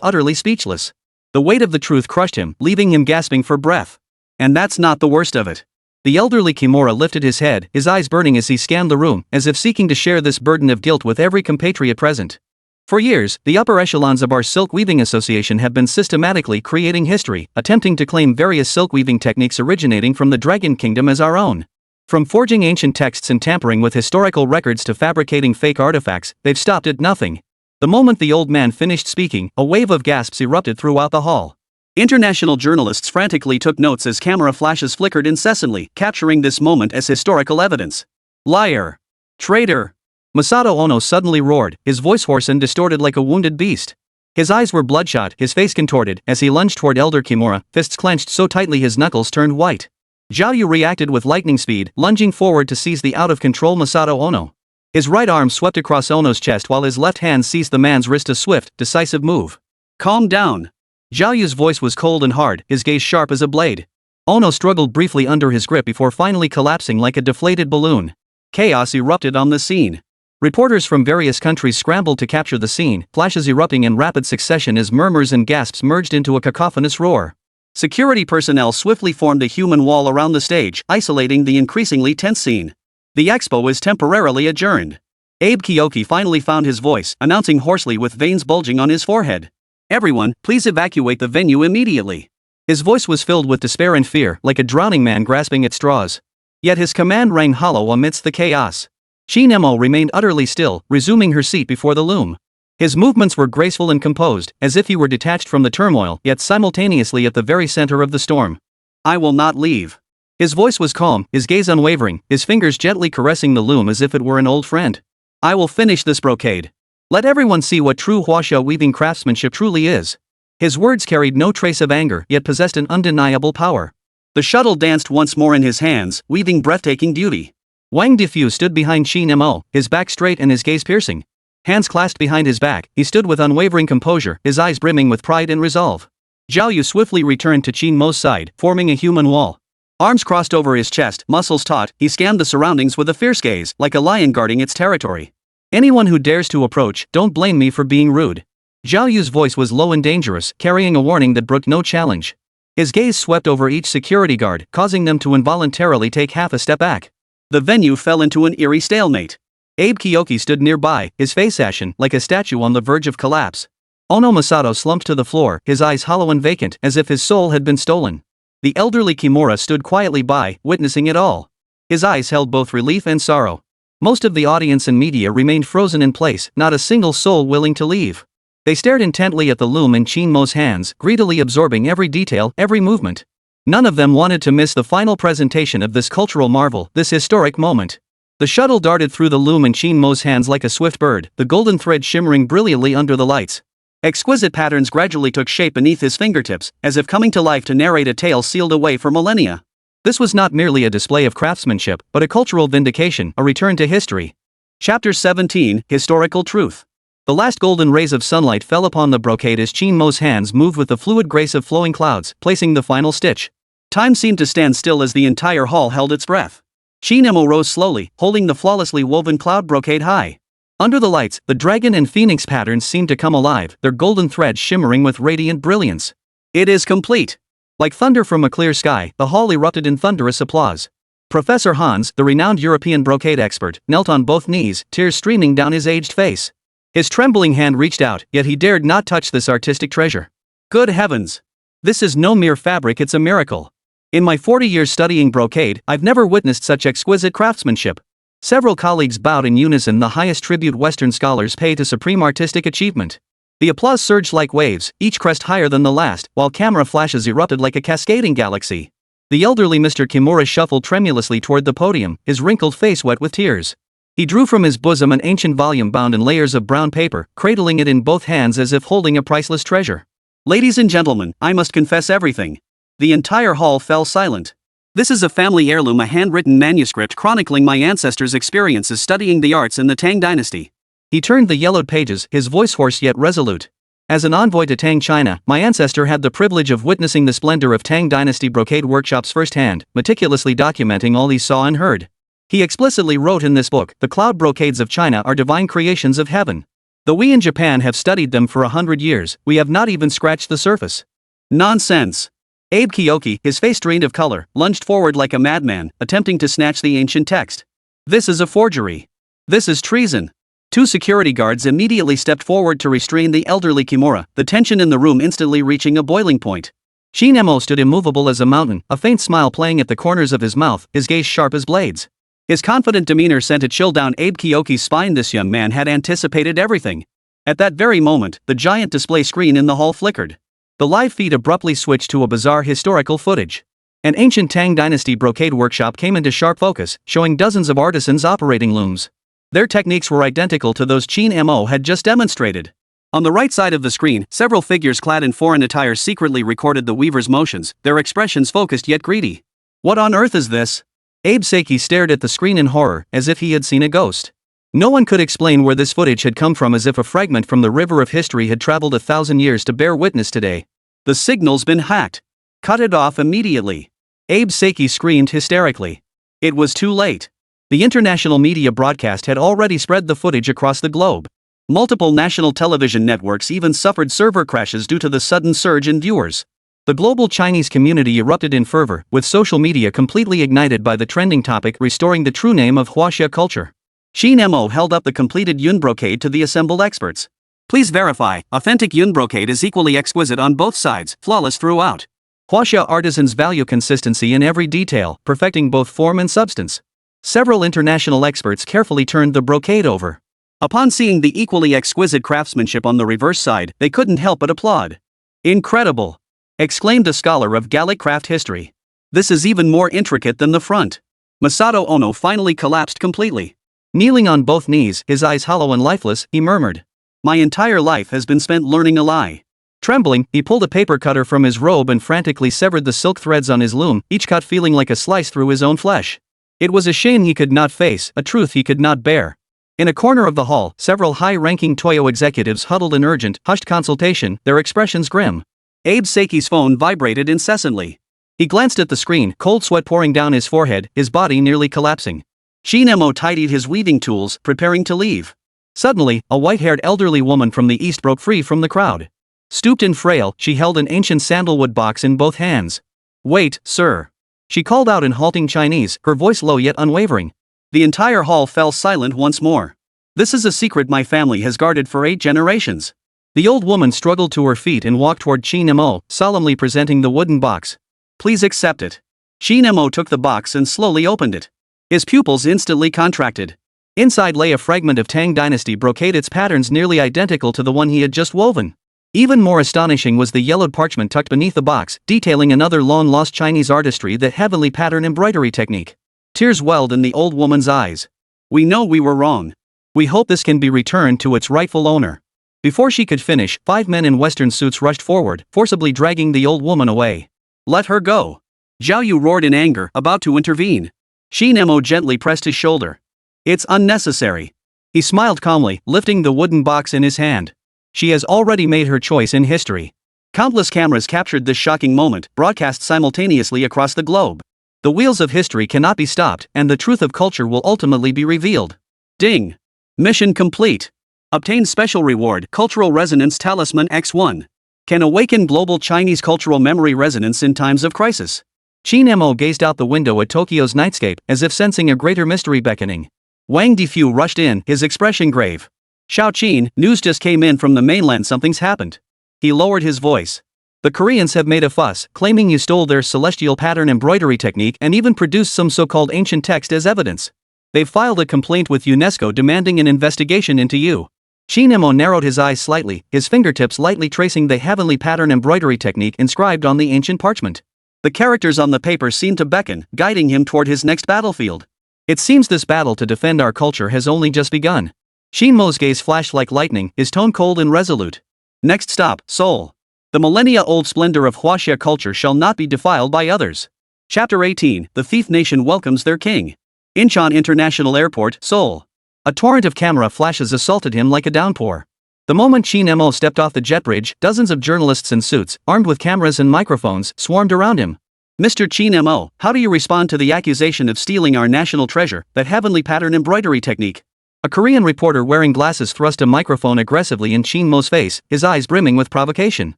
Speaker 1: utterly speechless. The weight of the truth crushed him, leaving him gasping for breath. And that's not the worst of it. The elderly Kimura lifted his head, his eyes burning as he scanned the room, as if seeking to share this burden of guilt with every compatriot present. For years, the upper echelons of our Silk Weaving Association have been systematically creating history, attempting to claim various silk weaving techniques originating from the Dragon Kingdom as our own. From forging ancient texts and tampering with historical records to fabricating fake artifacts, they've stopped at nothing. The moment the old man finished speaking, a wave of gasps erupted throughout the hall. International journalists frantically took notes as camera flashes flickered incessantly, capturing this moment as historical evidence. Liar! Traitor! Masato Ono suddenly roared, his voice hoarse and distorted like a wounded beast. His eyes were bloodshot, his face contorted, as he lunged toward Elder Kimura, fists clenched so tightly his knuckles turned white. Zhao reacted with lightning speed, lunging forward to seize the out-of-control Masato Ono. His right arm swept across Ono's chest while his left hand seized the man's wrist, a swift, decisive move. Calm down. Zhao voice was cold and hard, his gaze sharp as a blade. Ono struggled briefly under his grip before finally collapsing like a deflated balloon. Chaos erupted on the scene. Reporters from various countries scrambled to capture the scene, flashes erupting in rapid succession as murmurs and gasps merged into a cacophonous roar. Security personnel swiftly formed a human wall around the stage, isolating the increasingly tense scene. The expo is temporarily adjourned. Abe Kyoki finally found his voice, announcing hoarsely with veins bulging on his forehead. Everyone, please evacuate the venue immediately. His voice was filled with despair and fear, like a drowning man grasping at straws. Yet his command rang hollow amidst the chaos. Qin Mo remained utterly still, resuming her seat before the loom. His movements were graceful and composed, as if he were detached from the turmoil, yet simultaneously at the very center of the storm. I will not leave. His voice was calm, his gaze unwavering, his fingers gently caressing the loom as if it were an old friend. I will finish this brocade. Let everyone see what true huaxia weaving craftsmanship truly is. His words carried no trace of anger, yet possessed an undeniable power. The shuttle danced once more in his hands, weaving breathtaking beauty. Wang Defu stood behind Qin Mo, his back straight and his gaze piercing. Hands clasped behind his back, he stood with unwavering composure, his eyes brimming with pride and resolve. Zhao Yu swiftly returned to Qin Mo's side, forming a human wall. Arms crossed over his chest, muscles taut, he scanned the surroundings with a fierce gaze, like a lion guarding its territory. Anyone who dares to approach, don't blame me for being rude. Zhao Yu's voice was low and dangerous, carrying a warning that brooked no challenge. His gaze swept over each security guard, causing them to involuntarily take half a step back. The venue fell into an eerie stalemate. Abe Kiyoki stood nearby, his face ashen, like a statue on the verge of collapse. Ono Masato slumped to the floor, his eyes hollow and vacant, as if his soul had been stolen. The elderly Kimura stood quietly by, witnessing it all. His eyes held both relief and sorrow. Most of the audience and media remained frozen in place, not a single soul willing to leave. They stared intently at the loom in Qin Mo's hands, greedily absorbing every detail, every movement. None of them wanted to miss the final presentation of this cultural marvel, this historic moment. The shuttle darted through the loom in Qin Mo's hands like a swift bird, the golden thread shimmering brilliantly under the lights. Exquisite patterns gradually took shape beneath his fingertips, as if coming to life to narrate a tale sealed away for millennia. This was not merely a display of craftsmanship, but a cultural vindication, a return to history. Chapter 17, Historical Truth. The last golden rays of sunlight fell upon the brocade as Qin Mo's hands moved with the fluid grace of flowing clouds, placing the final stitch. Time seemed to stand still as the entire hall held its breath. Qin Mo rose slowly, holding the flawlessly woven cloud brocade high. Under the lights, the dragon and phoenix patterns seemed to come alive, their golden threads shimmering with radiant brilliance. It is complete! Like thunder from a clear sky, the hall erupted in thunderous applause. Professor Hans, the renowned European brocade expert, knelt on both knees, tears streaming down his aged face. His trembling hand reached out, yet he dared not touch this artistic treasure. Good heavens! This is no mere fabric, it's a miracle. In my 40 years studying brocade, I've never witnessed such exquisite craftsmanship. Several colleagues bowed in unison, the highest tribute Western scholars pay to supreme artistic achievement. The applause surged like waves, each crest higher than the last, while camera flashes erupted like a cascading galaxy. The elderly Mr. Kimura shuffled tremulously toward the podium, his wrinkled face wet with tears. He drew from his bosom an ancient volume bound in layers of brown paper, cradling it in both hands as if holding a priceless treasure. Ladies and gentlemen, I must confess everything. The entire hall fell silent. This is a family heirloom, a handwritten manuscript chronicling my ancestors' experiences studying the arts in the Tang Dynasty. He turned the yellowed pages, his voice hoarse yet resolute. As an envoy to Tang China, my ancestor had the privilege of witnessing the splendor of Tang Dynasty brocade workshops firsthand, meticulously documenting all he saw and heard. He explicitly wrote in this book, "The cloud brocades of China are divine creations of heaven. Though we in Japan have studied them for 100 years, we have not even scratched the surface." Nonsense! Abe Kiyoki, his face drained of color, lunged forward like a madman, attempting to snatch the ancient text. This is a forgery. This is treason. Two security guards immediately stepped forward to restrain the elderly Kimura, the tension in the room instantly reaching a boiling point. Qin Mo stood immovable as a mountain, a faint smile playing at the corners of his mouth, his gaze sharp as blades. His confident demeanor sent a chill down Abe Kiyoki's spine. This young man had anticipated everything. At that very moment, the giant display screen in the hall flickered. The live feed abruptly switched to a bizarre historical footage. An ancient Tang Dynasty brocade workshop came into sharp focus, showing dozens of artisans operating looms. Their techniques were identical to those Qin Mo had just demonstrated. On the right side of the screen, several figures clad in foreign attire secretly recorded the weaver's motions, their expressions focused yet greedy. What on earth is this? Abe Seiki stared at the screen in horror, as if he had seen a ghost. No one could explain where this footage had come from, as if a fragment from the river of history had traveled 1,000 years to bear witness today. The signal's been hacked. Cut it off immediately. Abe Seiki screamed hysterically. It was too late. The international media broadcast had already spread the footage across the globe. Multiple national television networks even suffered server crashes due to the sudden surge in viewers. The global Chinese community erupted in fervor, with social media completely ignited by the trending topic restoring the true name of Huaxia culture. Qin Mo held up the completed Yun brocade to the assembled experts. Please verify, authentic Yun brocade is equally exquisite on both sides, flawless throughout. Huaxia artisans value consistency in every detail, perfecting both form and substance. Several international experts carefully turned the brocade over. Upon seeing the equally exquisite craftsmanship on the reverse side, they couldn't help but applaud. Incredible! Exclaimed a scholar of Gallic craft history. This is even more intricate than the front. Masato Ono finally collapsed completely. Kneeling on both knees, his eyes hollow and lifeless, he murmured, "My entire life has been spent learning a lie. Trembling, he pulled a paper cutter from his robe and frantically severed the silk threads on his loom, each cut feeling like a slice through his own flesh. It was a shame he could not face, a truth he could not bear. In a corner of the hall, several high-ranking Toyo executives huddled in urgent, hushed consultation, their expressions grim. Abe Saki's phone vibrated incessantly. He glanced at the screen, cold sweat pouring down his forehead, his body nearly collapsing. Qin Mo tidied his weaving tools, preparing to leave. Suddenly, a white-haired elderly woman from the east broke free from the crowd. Stooped and frail, she held an ancient sandalwood box in both hands. "Wait, sir," she called out in halting Chinese, her voice low yet unwavering. The entire hall fell silent once more. "This is a secret my family has guarded for 8 generations." The old woman struggled to her feet and walked toward Qin Mo, solemnly presenting the wooden box. "Please accept it." Qin Mo took the box and slowly opened it. His pupils instantly contracted. Inside lay a fragment of Tang Dynasty brocade, its patterns nearly identical to the one he had just woven. Even more astonishing was the yellowed parchment tucked beneath the box, detailing another long-lost Chinese artistry, the heavenly pattern embroidery technique. Tears welled in the old woman's eyes. "We know we were wrong. We hope this can be returned to its rightful owner." Before she could finish, 5 men in Western suits rushed forward, forcibly dragging the old woman away. "Let her go!" Zhao Yu roared in anger, about to intervene. Qin Mo gently pressed his shoulder. "It's unnecessary." He smiled calmly, lifting the wooden box in his hand. She has already made her choice in history. Countless cameras captured this shocking moment, broadcast simultaneously across the globe. The wheels of history cannot be stopped, and the truth of culture will ultimately be revealed. Ding! Mission complete. Obtain special reward, Cultural Resonance Talisman X1. Can awaken global Chinese cultural memory resonance in times of crisis. Qin Mo gazed out the window at Tokyo's nightscape, as if sensing a greater mystery beckoning. Wang Difu rushed in, his expression grave. "Xiao Qin, news just came in from the mainland, something's happened." He lowered his voice. "The Koreans have made a fuss, claiming you stole their celestial pattern embroidery technique and even produced some so-called ancient text as evidence. They've filed a complaint with UNESCO demanding an investigation into you." Qin Mo narrowed his eyes slightly, his fingertips lightly tracing the heavenly pattern embroidery technique inscribed on the ancient parchment. The characters on the paper seemed to beckon, guiding him toward his next battlefield. "It seems this battle to defend our culture has only just begun." Qin Mo's gaze flashed like lightning, his tone cold and resolute. "Next stop, Seoul. The millennia-old splendor of Huaxia culture shall not be defiled by others." Chapter 18, The Thief Nation Welcomes Their King. Incheon International Airport, Seoul. A torrent of camera flashes assaulted him like a downpour. The moment Qin Mo stepped off the jet bridge, dozens of journalists in suits, armed with cameras and microphones, swarmed around him. "Mr. Qin Mo, how do you respond to the accusation of stealing our national treasure, that heavenly pattern embroidery technique?" A Korean reporter wearing glasses thrust a microphone aggressively in Qin Mo's face, his eyes brimming with provocation.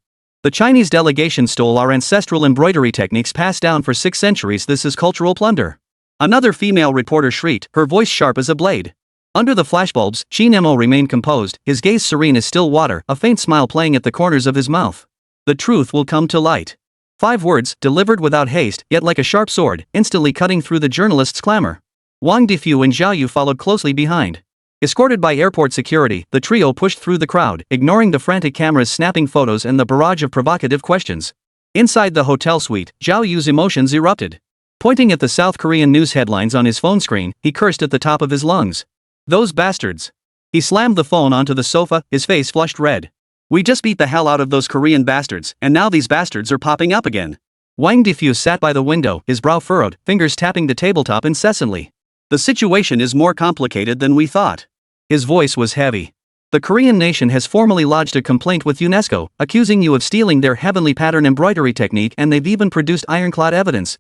Speaker 1: "The Chinese delegation stole our ancestral embroidery techniques passed down for 6 centuries. This is cultural plunder." Another female reporter shrieked, her voice sharp as a blade. Under the flashbulbs, Qin Mo remained composed, his gaze serene as still water, a faint smile playing at the corners of his mouth. "The truth will come to light." 5 words, delivered without haste, yet like a sharp sword, instantly cutting through the journalists' clamor. Wang Difu and Zhao Yu followed closely behind. Escorted by airport security, the trio pushed through the crowd, ignoring the frantic cameras snapping photos and the barrage of provocative questions. Inside the hotel suite, Zhao Yu's emotions erupted. Pointing at the South Korean news headlines on his phone screen, he cursed at the top of his lungs. "Those bastards." He slammed the phone onto the sofa, his face flushed red. "We just beat the hell out of those Korean bastards, and now these bastards are popping up again." Wang Difu sat by the window, his brow furrowed, fingers tapping the tabletop incessantly. "The situation is more complicated than we thought." His voice was heavy. "The Korean nation has formally lodged a complaint with UNESCO, accusing you of stealing their heavenly pattern embroidery technique, and they've even produced ironclad evidence.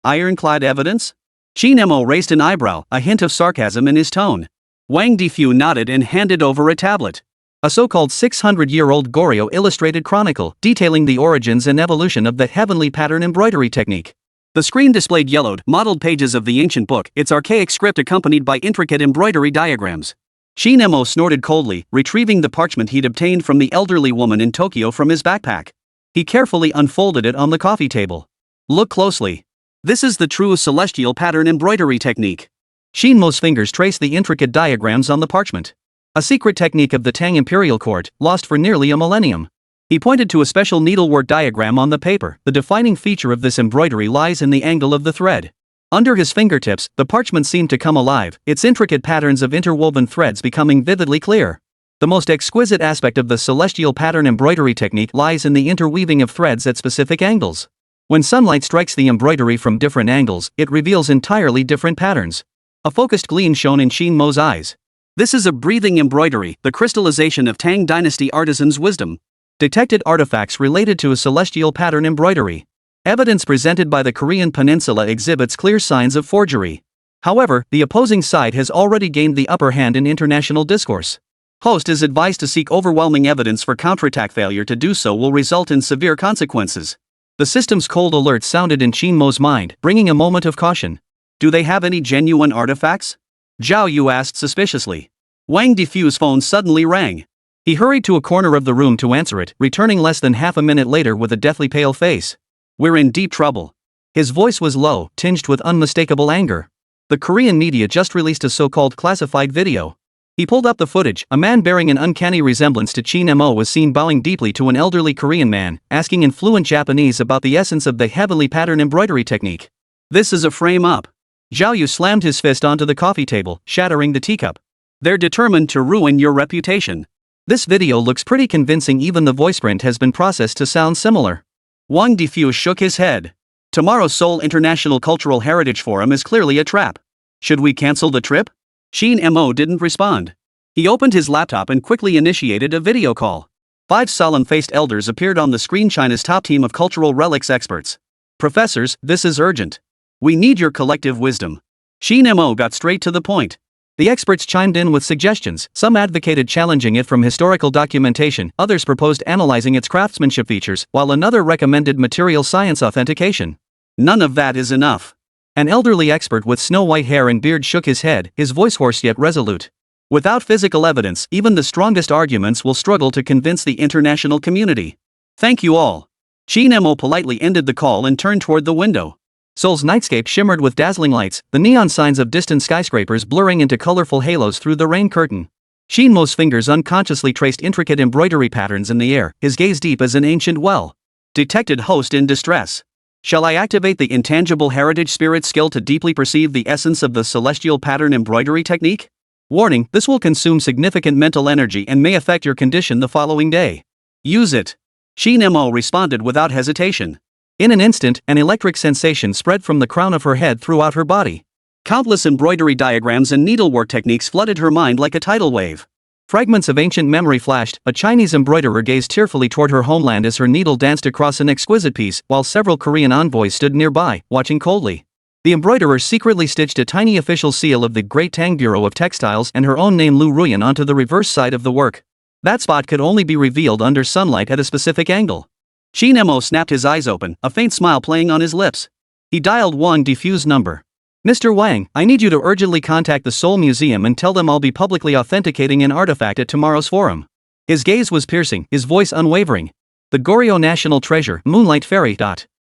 Speaker 1: Ironclad evidence? Qin Mo raised an eyebrow, a hint of sarcasm in his tone. Wang Difu nodded and handed over a tablet. A so-called 600-year-old Goryeo illustrated chronicle, detailing the origins and evolution of the heavenly pattern embroidery technique. The screen displayed yellowed, mottled pages of the ancient book, its archaic script accompanied by intricate embroidery diagrams. Qin Mo snorted coldly, retrieving the parchment he'd obtained from the elderly woman in Tokyo from his backpack. He carefully unfolded it on the coffee table. "Look closely. This is the true celestial pattern embroidery technique." Qin Mo's fingers traced the intricate diagrams on the parchment. A secret technique of the Tang imperial court, lost for nearly a millennium. He pointed to a special needlework diagram on the paper. The defining feature of this embroidery lies in the angle of the thread. Under his fingertips, the parchment seemed to come alive, its intricate patterns of interwoven threads becoming vividly clear. The most exquisite aspect of the celestial pattern embroidery technique lies in the interweaving of threads at specific angles. When sunlight strikes the embroidery from different angles, it reveals entirely different patterns. A focused gleam shone in Qin Mo's eyes. This is a breathing embroidery, the crystallization of Tang Dynasty artisans' wisdom. Detected artifacts related to a celestial pattern embroidery. Evidence presented by the Korean peninsula exhibits clear signs of forgery. However, the opposing side has already gained the upper hand in international discourse. Host is advised to seek overwhelming evidence for counterattack. Failure to do so will result in severe consequences. The system's cold alert sounded in Qin Mo's mind, bringing a moment of caution. Do they have any genuine artifacts? Zhao Yu asked suspiciously. Wang Defu's phone suddenly rang. He hurried to a corner of the room to answer it, returning less than half a minute later with a deathly pale face. We're in deep trouble. His voice was low, tinged with unmistakable anger. The Korean media just released a so-called classified video. He pulled up the footage. A man bearing an uncanny resemblance to Qin Mo was seen bowing deeply to an elderly Korean man, asking in fluent Japanese about the essence of the heavenly pattern embroidery technique. This is a frame-up. Zhao Yu slammed his fist onto the coffee table, shattering the teacup. They're determined to ruin your reputation. This video looks pretty convincing. Even the voice print has been processed to sound similar. Wang Defu shook his head. Tomorrow's Seoul International Cultural Heritage Forum is clearly a trap. Should we cancel the trip? Qin Mo didn't respond. He opened his laptop and quickly initiated a video call. 5 solemn-faced elders appeared on the screen. China's top team of cultural relics experts. Professors, this is urgent. We need your collective wisdom. Qin Mo got straight to the point. The experts chimed in with suggestions. Some advocated challenging it from historical documentation, others proposed analyzing its craftsmanship features, while another recommended material science authentication. None of that is enough. An elderly expert with snow-white hair and beard shook his head, his voice hoarse yet resolute. Without physical evidence, even the strongest arguments will struggle to convince the international community. Thank you all. Qin Mo politely ended the call and turned toward the window. Seoul's nightscape shimmered with dazzling lights, the neon signs of distant skyscrapers blurring into colorful halos through the rain curtain. Qin Mo's fingers unconsciously traced intricate embroidery patterns in the air, his gaze deep as an ancient well. Detected host in distress. Shall I activate the intangible heritage spirit skill to deeply perceive the essence of the celestial pattern embroidery technique? Warning, this will consume significant mental energy and may affect your condition the following day. Use it. Qin Mo responded without hesitation. In an instant, an electric sensation spread from the crown of her head throughout her body. Countless embroidery diagrams and needlework techniques flooded her mind like a tidal wave. Fragments of ancient memory flashed. A Chinese embroiderer gazed tearfully toward her homeland as her needle danced across an exquisite piece, while several Korean envoys stood nearby, watching coldly. The embroiderer secretly stitched a tiny official seal of the Great Tang Bureau of Textiles and her own name Liu Ruyan onto the reverse side of the work. That spot could only be revealed under sunlight at a specific angle. Qin Mo snapped his eyes open, a faint smile playing on his lips. He dialed Wang Defu's number. Mr. Wang, I need you to urgently contact the Seoul Museum and tell them I'll be publicly authenticating an artifact at tomorrow's forum. His gaze was piercing, his voice unwavering. The Goryeo National Treasure, Moonlight Fairy.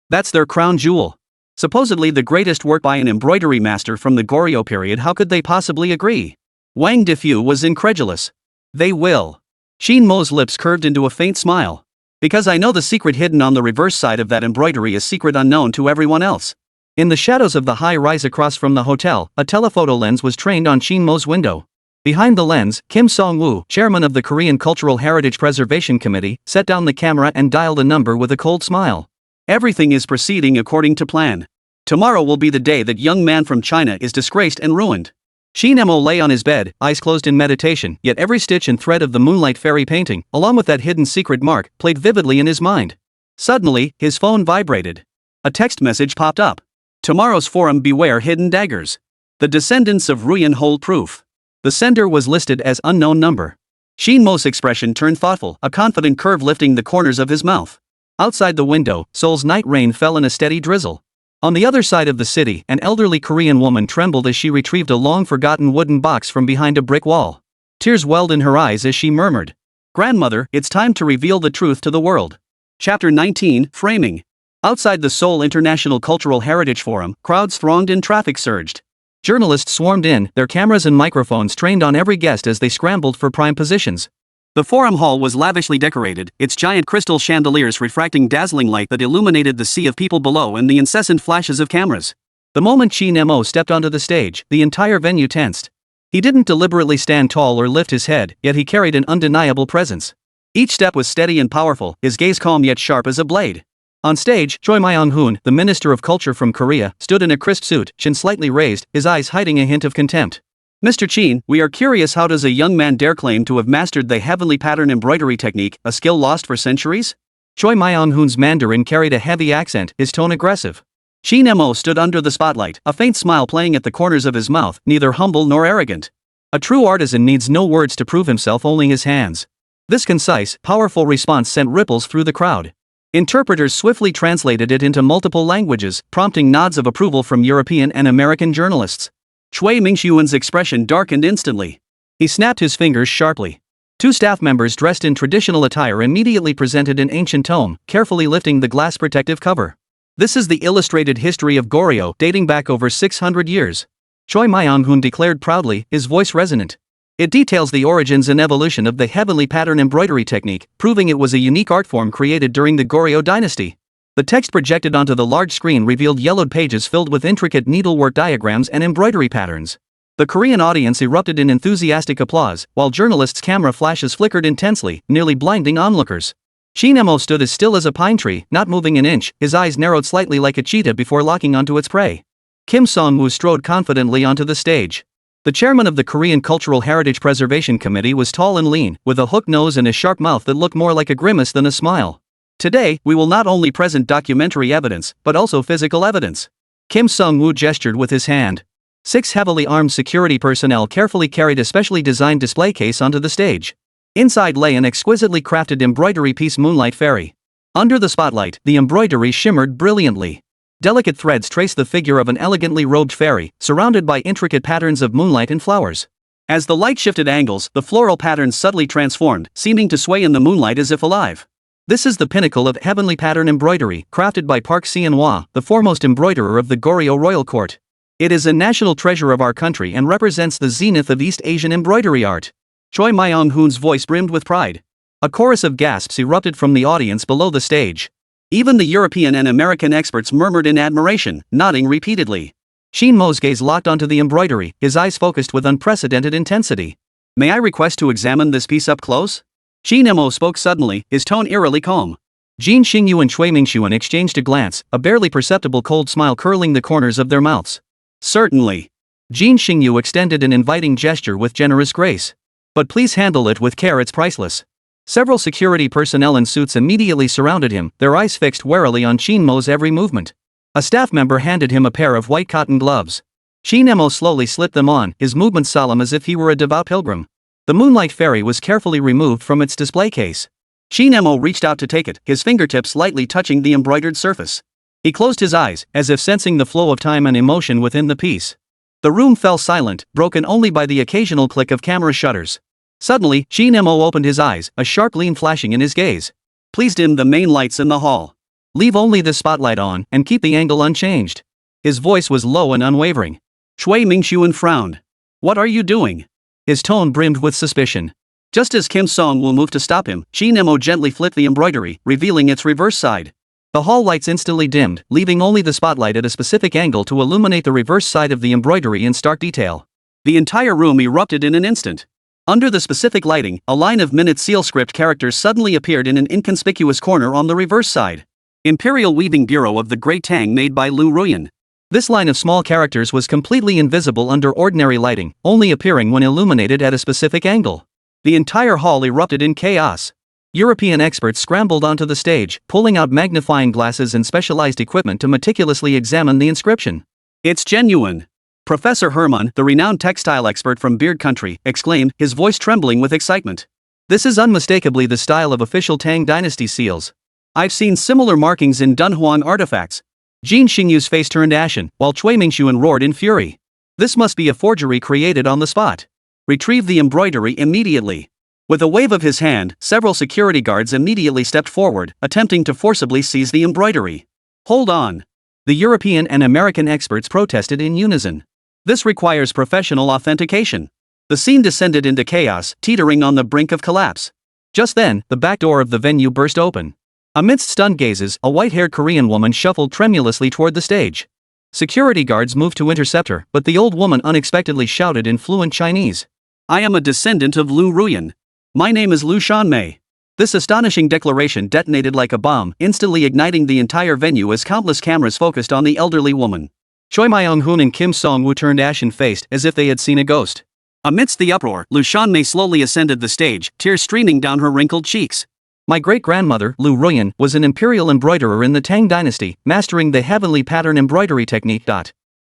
Speaker 1: That's their crown jewel. Supposedly the greatest work by an embroidery master from the Goryeo period. How could they possibly agree? Wang Defu was incredulous. They will. Qin Mo's lips curved into a faint smile. Because I know the secret hidden on the reverse side of that embroidery is secret unknown to everyone else. In the shadows of the high rise across from the hotel, a telephoto lens was trained on Qin Mo's window. Behind the lens, Kim Song-woo, chairman of the Korean Cultural Heritage Preservation Committee, set down the camera and dialed a number with a cold smile. Everything is proceeding according to plan. Tomorrow will be the day that young man from China is disgraced and ruined. Qin Mo lay on his bed, eyes closed in meditation, yet every stitch and thread of the Moonlight Fairy painting, along with that hidden secret mark, played vividly in his mind. Suddenly, his phone vibrated. A text message popped up. Tomorrow's forum, beware hidden daggers. The descendants of Ruyan hold proof. The sender was listed as unknown number. Qin Mo's expression turned thoughtful, a confident curve lifting the corners of his mouth. Outside the window, Seoul's night rain fell in a steady drizzle. On the other side of the city, an elderly Korean woman trembled as she retrieved a long-forgotten wooden box from behind a brick wall. Tears welled in her eyes as she murmured, "Grandmother, it's time to reveal the truth to the world." Chapter 19, Framing. Outside the Seoul International Cultural Heritage Forum, crowds thronged and traffic surged. Journalists swarmed in, their cameras and microphones trained on every guest as they scrambled for prime positions. The forum hall was lavishly decorated, its giant crystal chandeliers refracting dazzling light that illuminated the sea of people below and the incessant flashes of cameras. The moment Qin Mo stepped onto the stage, the entire venue tensed. He didn't deliberately stand tall or lift his head, yet he carried an undeniable presence. Each step was steady and powerful, his gaze calm yet sharp as a blade. On stage, Choi Myung-hoon, the Minister of Culture from Korea, stood in a crisp suit, chin slightly raised, his eyes hiding a hint of contempt. Mr. Qin, we are curious, how does a young man dare claim to have mastered the heavenly pattern embroidery technique, a skill lost for centuries? Choi Myung-hoon's Mandarin carried a heavy accent, his tone aggressive. Qin Mo stood under the spotlight, a faint smile playing at the corners of his mouth, neither humble nor arrogant. A true artisan needs no words to prove himself, only his hands. This concise, powerful response sent ripples through the crowd. Interpreters swiftly translated it into multiple languages, prompting nods of approval from European and American journalists. Choi Ming-xuan's expression darkened instantly. He snapped his fingers sharply. Two staff members dressed in traditional attire immediately presented an ancient tome, carefully lifting the glass protective cover. This is the illustrated history of Goryeo, dating back over 600 years. Choi Myung-hoon declared proudly, his voice resonant. It details the origins and evolution of the heavenly pattern embroidery technique, proving it was a unique art form created during the Goryeo dynasty. The text projected onto the large screen revealed yellowed pages filled with intricate needlework diagrams and embroidery patterns. The Korean audience erupted in enthusiastic applause, while journalists' camera flashes flickered intensely, nearly blinding onlookers. Qin Mo stood as still as a pine tree, not moving an inch, his eyes narrowed slightly like a cheetah before locking onto its prey. Kim Song-woo strode confidently onto the stage. The chairman of the Korean Cultural Heritage Preservation Committee was tall and lean, with a hooked nose and a sharp mouth that looked more like a grimace than a smile. Today, we will not only present documentary evidence, but also physical evidence. Kim Song-woo gestured with his hand. 6 heavily armed security personnel carefully carried a specially designed display case onto the stage. Inside lay an exquisitely crafted embroidery piece, Moonlight Fairy. Under the spotlight, the embroidery shimmered brilliantly. Delicate threads traced the figure of an elegantly robed fairy, surrounded by intricate patterns of moonlight and flowers. As the light shifted angles, the floral patterns subtly transformed, seeming to sway in the moonlight as if alive. This is the pinnacle of heavenly pattern embroidery, crafted by Park Seon-hwa, the foremost embroiderer of the Goryeo royal court. It is a national treasure of our country and represents the zenith of East Asian embroidery art. Choi Myung-hoon's voice brimmed with pride. A chorus of gasps erupted from the audience below the stage. Even the European and American experts murmured in admiration, nodding repeatedly. Qin Mo's gaze locked onto the embroidery, his eyes focused with unprecedented intensity. May I request to examine this piece up close? Qin Mo spoke suddenly, his tone eerily calm. Jin Xingyu and Choi Ming-xuan exchanged a glance, a barely perceptible cold smile curling the corners of their mouths. Certainly. Jin Xingyu extended an inviting gesture with generous grace. But please handle it with care, it's priceless. Several security personnel in suits immediately surrounded him, their eyes fixed warily on Qin Mo's every movement. A staff member handed him a pair of white cotton gloves. Qin Mo slowly slipped them on, his movements solemn as if he were a devout pilgrim. The Moonlight Fairy was carefully removed from its display case. Qin Mo reached out to take it, his fingertips lightly touching the embroidered surface. He closed his eyes, as if sensing the flow of time and emotion within the piece. The room fell silent, broken only by the occasional click of camera shutters. Suddenly, Qin Mo opened his eyes, a sharp gleam flashing in his gaze. Please dim the main lights in the hall. Leave only the spotlight on, and keep the angle unchanged. His voice was low and unwavering. Choi Ming-xuan frowned. What are you doing? His tone brimmed with suspicion. Just as Kim Song-woo moved to stop him, Qin Mo gently flipped the embroidery, revealing its reverse side. The hall lights instantly dimmed, leaving only the spotlight at a specific angle to illuminate the reverse side of the embroidery in stark detail. The entire room erupted in an instant. Under the specific lighting, a line of minute seal script characters suddenly appeared in an inconspicuous corner on the reverse side. Imperial Weaving Bureau of the Great Tang, made by Liu Ruyan. This line of small characters was completely invisible under ordinary lighting, only appearing when illuminated at a specific angle. The entire hall erupted in chaos. European experts scrambled onto the stage, pulling out magnifying glasses and specialized equipment to meticulously examine the inscription. It's genuine. Professor Hermann, the renowned textile expert from Beard Country, exclaimed, his voice trembling with excitement. This is unmistakably the style of official Tang Dynasty seals. I've seen similar markings in Dunhuang artifacts. Jin Xingyu's face turned ashen, while Choi Ming-xuan roared in fury. This must be a forgery created on the spot. Retrieve the embroidery immediately. With a wave of his hand, several security guards immediately stepped forward, attempting to forcibly seize the embroidery. Hold on. The European and American experts protested in unison. This requires professional authentication. The scene descended into chaos, teetering on the brink of collapse. Just then, the back door of the venue burst open. Amidst stunned gazes, a white-haired Korean woman shuffled tremulously toward the stage. Security guards moved to intercept her, but the old woman unexpectedly shouted in fluent Chinese. I am a descendant of Liu Ruyan. My name is Liu Shanmei. This astonishing declaration detonated like a bomb, instantly igniting the entire venue as countless cameras focused on the elderly woman. Choi Myung-hoon and Kim Song-woo turned ashen-faced as if they had seen a ghost. Amidst the uproar, Liu Shanmei slowly ascended the stage, tears streaming down her wrinkled cheeks. My great-grandmother, Liu Ruyan, was an imperial embroiderer in the Tang Dynasty, mastering the heavenly pattern embroidery technique.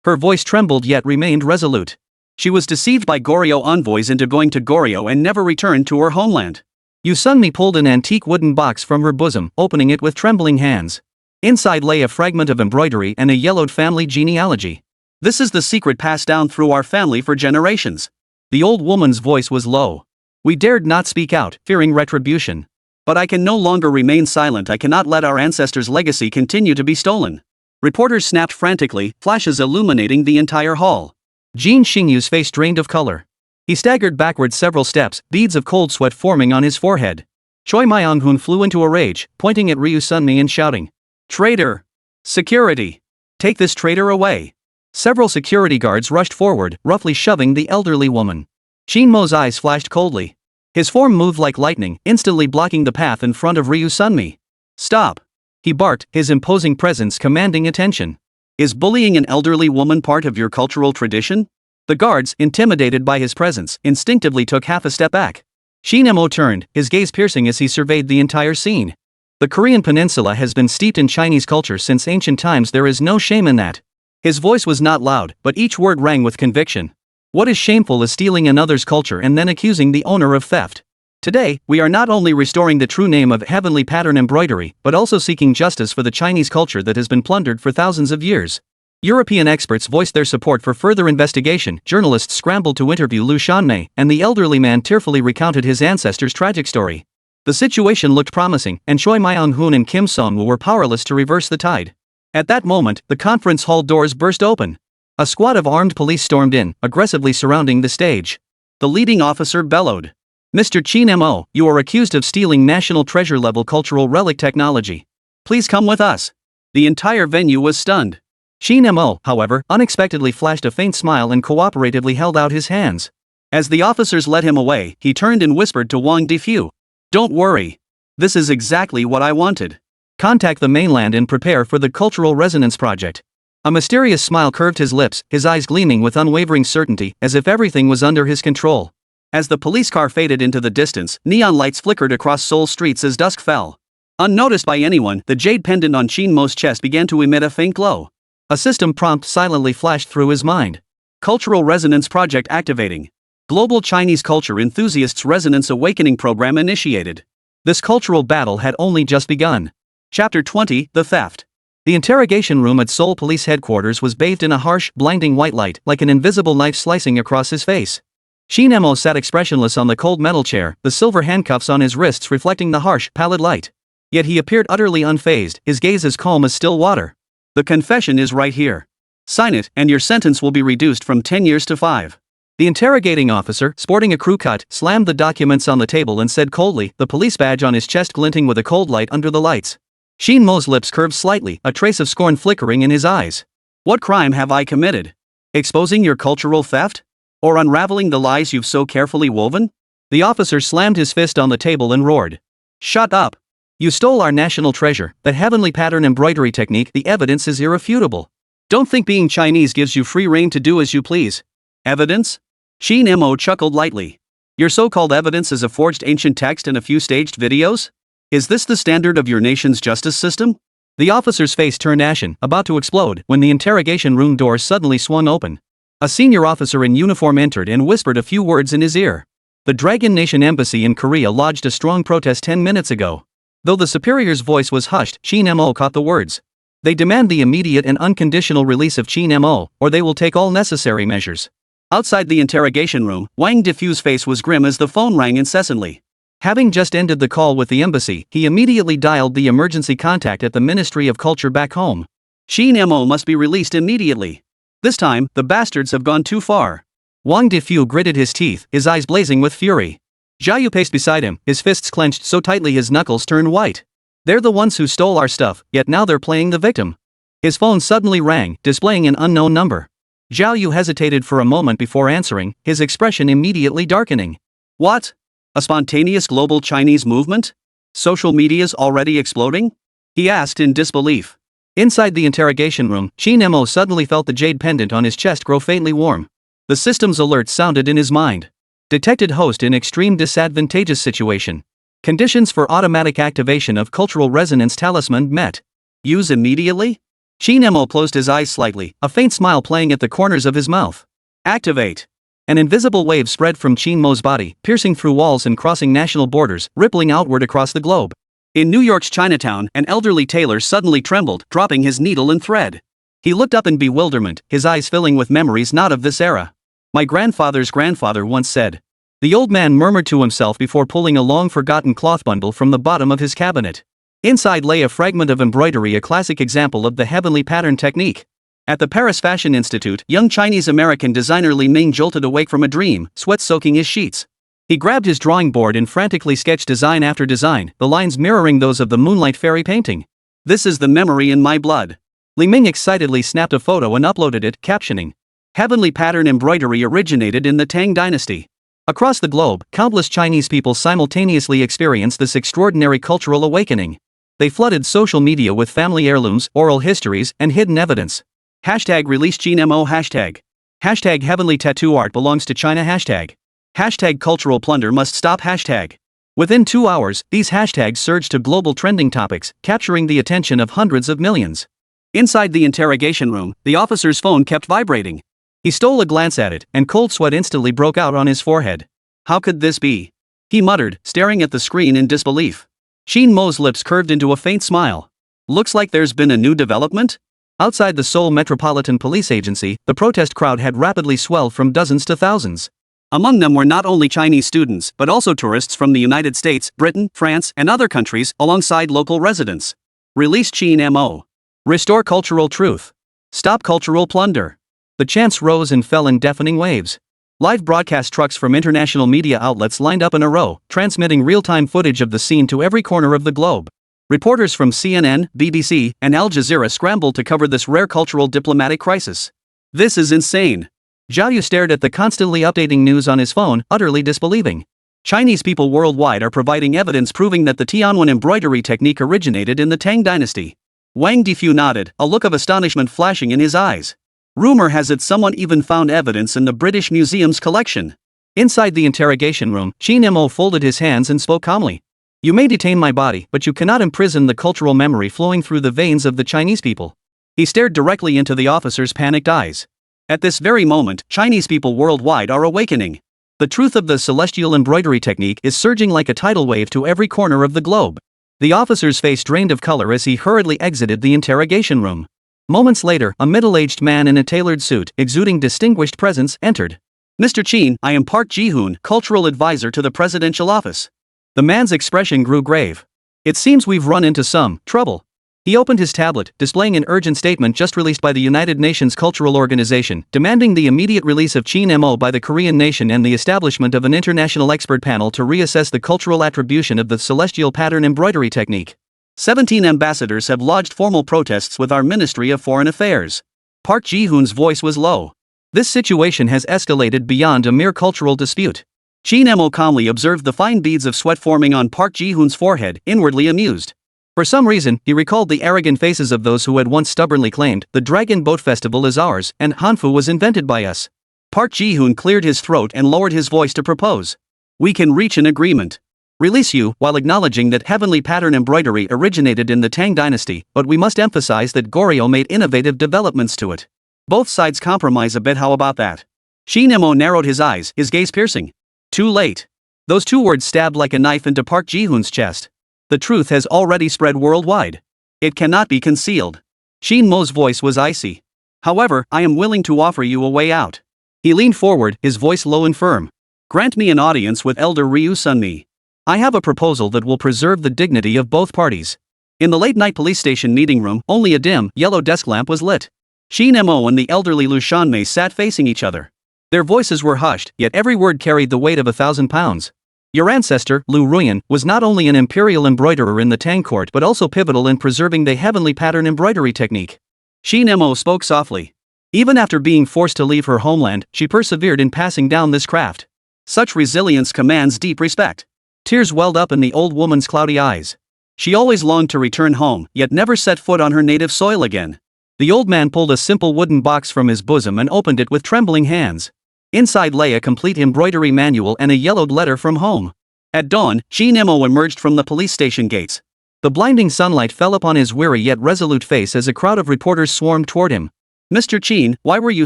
Speaker 1: Her voice trembled yet remained resolute. She was deceived by Goryeo envoys into going to Goryeo and never returned to her homeland. Yu Sunmi pulled an antique wooden box from her bosom, opening it with trembling hands. Inside lay a fragment of embroidery and a yellowed family genealogy. This is the secret passed down through our family for generations. The old woman's voice was low. We dared not speak out, fearing retribution. But I can no longer remain silent. I cannot let our ancestors' legacy continue to be stolen. Reporters snapped frantically, flashes illuminating the entire hall. Jin Xingyu's face drained of color. He staggered backward several steps, beads of cold sweat forming on his forehead. Choi Myung-hoon flew into a rage, pointing at Ryu Sunmi and shouting, "Traitor! Security! Take this traitor away!" Several security guards rushed forward, roughly shoving the elderly woman. Qin Mo's eyes flashed coldly. His form moved like lightning, instantly blocking the path in front of Ryu Sunmi. "Stop!" he barked, his imposing presence commanding attention. "Is bullying an elderly woman part of your cultural tradition?" The guards, intimidated by his presence, instinctively took half a step back. Qin Mo turned, his gaze piercing as he surveyed the entire scene. The Korean peninsula has been steeped in Chinese culture since ancient times. There is no shame in that. His voice was not loud, but each word rang with conviction. What is shameful is stealing another's culture and then accusing the owner of theft. Today, we are not only restoring the true name of heavenly pattern embroidery, but also seeking justice for the Chinese culture that has been plundered for thousands of years. European experts voiced their support for further investigation. Journalists scrambled to interview Liu Shanmei, and the elderly man tearfully recounted his ancestors' tragic story. The situation looked promising, and Choi Myung-hoon and Kim Song-woo were powerless to reverse the tide. At that moment, the conference hall doors burst open. A squad of armed police stormed in, aggressively surrounding the stage. The leading officer bellowed, "Mr. Qin Mo, you are accused of stealing national treasure-level cultural relic technology. Please come with us." The entire venue was stunned. Qin Mo, however, unexpectedly flashed a faint smile and cooperatively held out his hands. As the officers led him away, he turned and whispered to Wang Defu, "Don't worry. This is exactly what I wanted. Contact the mainland and prepare for the Cultural Resonance Project." A mysterious smile curved his lips, his eyes gleaming with unwavering certainty, as if everything was under his control. As the police car faded into the distance, neon lights flickered across Seoul streets as dusk fell. Unnoticed by anyone, the jade pendant on Qin Mo's chest began to emit a faint glow. A system prompt silently flashed through his mind. Cultural Resonance Project activating. Global Chinese Culture Enthusiasts Resonance Awakening Program initiated. This cultural battle had only just begun. Chapter 20, The Theft. The interrogation room at Seoul Police Headquarters was bathed in a harsh, blinding white light, like an invisible knife slicing across his face. Qin Mo sat expressionless on the cold metal chair, the silver handcuffs on his wrists reflecting the harsh, pallid light. Yet he appeared utterly unfazed, his gaze as calm as still water. "The confession is right here. Sign it, and your sentence will be reduced from 10 years to 5. The interrogating officer, sporting a crew cut, slammed the documents on the table and said coldly, the police badge on his chest glinting with a cold light under the lights. Qin Mo's lips curved slightly, a trace of scorn flickering in his eyes. "What crime have I committed? Exposing your cultural theft? Or unraveling the lies you've so carefully woven?" The officer slammed his fist on the table and roared, "Shut up! You stole our national treasure, the heavenly pattern embroidery technique. The evidence is irrefutable. Don't think being Chinese gives you free rein to do as you please." "Evidence?" Qin Mo chuckled lightly. "Your so-called evidence is a forged ancient text and a few staged videos? Is this the standard of your nation's justice system?" The officer's face turned ashen, about to explode, when the interrogation room door suddenly swung open. A senior officer in uniform entered and whispered a few words in his ear. The Dragon Nation Embassy in Korea lodged a strong protest 10 minutes ago. Though the superior's voice was hushed, Qin Mo caught the words. They demand the immediate and unconditional release of Qin Mo, or they will take all necessary measures. Outside the interrogation room, Wang Defu's face was grim as the phone rang incessantly. Having just ended the call with the embassy, he immediately dialed the emergency contact at the Ministry of Culture back home. Qin Mo must be released immediately. This time, the bastards have gone too far. Wang Defu gritted his teeth, his eyes blazing with fury. Jia Yu paced beside him, his fists clenched so tightly his knuckles turned white. They're the ones who stole our stuff, yet now they're playing the victim. His phone suddenly rang, displaying an unknown number. Zhao Yu hesitated for a moment before answering, his expression immediately darkening. What? A spontaneous global Chinese movement? Social media's already exploding? He asked in disbelief. Inside the interrogation room, Qin Mo suddenly felt the jade pendant on his chest grow faintly warm. The system's alert sounded in his mind. Detected host in extreme disadvantageous situation. Conditions for automatic activation of cultural resonance talisman met. Use immediately? Qin Mo closed his eyes slightly, a faint smile playing at the corners of his mouth. Activate. An invisible wave spread from Qin Mo's body, piercing through walls and crossing national borders, rippling outward across the globe. In New York's Chinatown, an elderly tailor suddenly trembled, dropping his needle and thread. He looked up in bewilderment, his eyes filling with memories not of this era. My grandfather's grandfather once said. The old man murmured to himself before pulling a long-forgotten cloth bundle from the bottom of his cabinet. Inside lay a fragment of embroidery, a classic example of the heavenly pattern technique. At the Paris Fashion Institute, young Chinese-American designer Li Ming jolted awake from a dream, sweat soaking his sheets. He grabbed his drawing board and frantically sketched design after design, the lines mirroring those of the Moonlight Fairy painting. This is the memory in my blood. Li Ming excitedly snapped a photo and uploaded it, captioning. Heavenly pattern embroidery originated in the Tang Dynasty. Across the globe, countless Chinese people simultaneously experienced this extraordinary cultural awakening. They flooded social media with family heirlooms, oral histories, and hidden evidence. Hashtag release Qin Mo hashtag. Hashtag heavenly tattoo art belongs to China hashtag. Hashtag cultural plunder must stop hashtag. Within 2 hours, these hashtags surged to global trending topics, capturing the attention of hundreds of millions. Inside the interrogation room, the officer's phone kept vibrating. He stole a glance at it, and cold sweat instantly broke out on his forehead. How could this be? He muttered, staring at the screen in disbelief. Qin Mo's lips curved into a faint smile. Looks like there's been a new development? Outside the Seoul Metropolitan Police Agency, the protest crowd had rapidly swelled from dozens to thousands. Among them were not only Chinese students but also tourists from the United States, Britain, France, and other countries, alongside local residents. Release Qin Mo. Restore cultural truth. Stop cultural plunder. The chants rose and fell in deafening waves. Live broadcast trucks from international media outlets lined up in a row, transmitting real-time footage of the scene to every corner of the globe. Reporters from CNN, BBC, and Al Jazeera scrambled to cover this rare cultural diplomatic crisis. This is insane. Zhao Yu stared at the constantly updating news on his phone, utterly disbelieving. Chinese people worldwide are providing evidence proving that the Tianwen embroidery technique originated in the Tang Dynasty. Wang Difu nodded, a look of astonishment flashing in his eyes. Rumor has it someone even found evidence in the British Museum's collection. Inside the interrogation room, Qin Mo folded his hands and spoke calmly. You may detain my body, but you cannot imprison the cultural memory flowing through the veins of the Chinese people. He stared directly into the officer's panicked eyes. At this very moment, Chinese people worldwide are awakening. The truth of the celestial embroidery technique is surging like a tidal wave to every corner of the globe. The officer's face drained of color as he hurriedly exited the interrogation room. Moments later, a middle-aged man in a tailored suit, exuding distinguished presence, entered. Mr. Qin, I am Park Ji-hoon, cultural advisor to the presidential office. The man's expression grew grave. It seems we've run into some trouble. He opened his tablet, displaying an urgent statement just released by the United Nations Cultural Organization, demanding the immediate release of Qin Mo by the Korean nation and the establishment of an international expert panel to reassess the cultural attribution of the celestial pattern embroidery technique. 17 ambassadors have lodged formal protests with our Ministry of Foreign Affairs. Park Ji-hoon's voice was low. This situation has escalated beyond a mere cultural dispute. Qin Mo calmly observed the fine beads of sweat forming on Park Ji-hoon's forehead, inwardly amused. For some reason, he recalled the arrogant faces of those who had once stubbornly claimed, the Dragon Boat Festival is ours, and Hanfu was invented by us. Park Ji-hoon cleared his throat and lowered his voice to propose. We can reach an agreement. Release you, while acknowledging that heavenly pattern embroidery originated in the Tang Dynasty, but we must emphasize that Goryeo made innovative developments to it. Both sides compromise a bit, how about that? Qin Mo narrowed his eyes, his gaze piercing. Too late. Those two words stabbed like a knife into Park Ji-hoon's chest. The truth has already spread worldwide. It cannot be concealed. Qin Mo's voice was icy. However, I am willing to offer you a way out. He leaned forward, his voice low and firm. Grant me an audience with Elder Liu Ruyan. I have a proposal that will preserve the dignity of both parties. In the late-night police station meeting room, only a dim, yellow desk lamp was lit. Qin Mo and the elderly Liu Ruyan sat facing each other. Their voices were hushed, yet every word carried the weight of 1,000 pounds. Your ancestor, Liu Ruyan, was not only an imperial embroiderer in the Tang court but also pivotal in preserving the heavenly pattern embroidery technique. Qin Mo spoke softly. Even after being forced to leave her homeland, she persevered in passing down this craft. Such resilience commands deep respect. Tears welled up in the old woman's cloudy eyes. She always longed to return home, yet never set foot on her native soil again. The old man pulled a simple wooden box from his bosom and opened it with trembling hands. Inside lay a complete embroidery manual and a yellowed letter from home. At dawn, Qin Mo emerged from the police station gates. The blinding sunlight fell upon his weary yet resolute face as a crowd of reporters swarmed toward him. Mr. Qin, why were you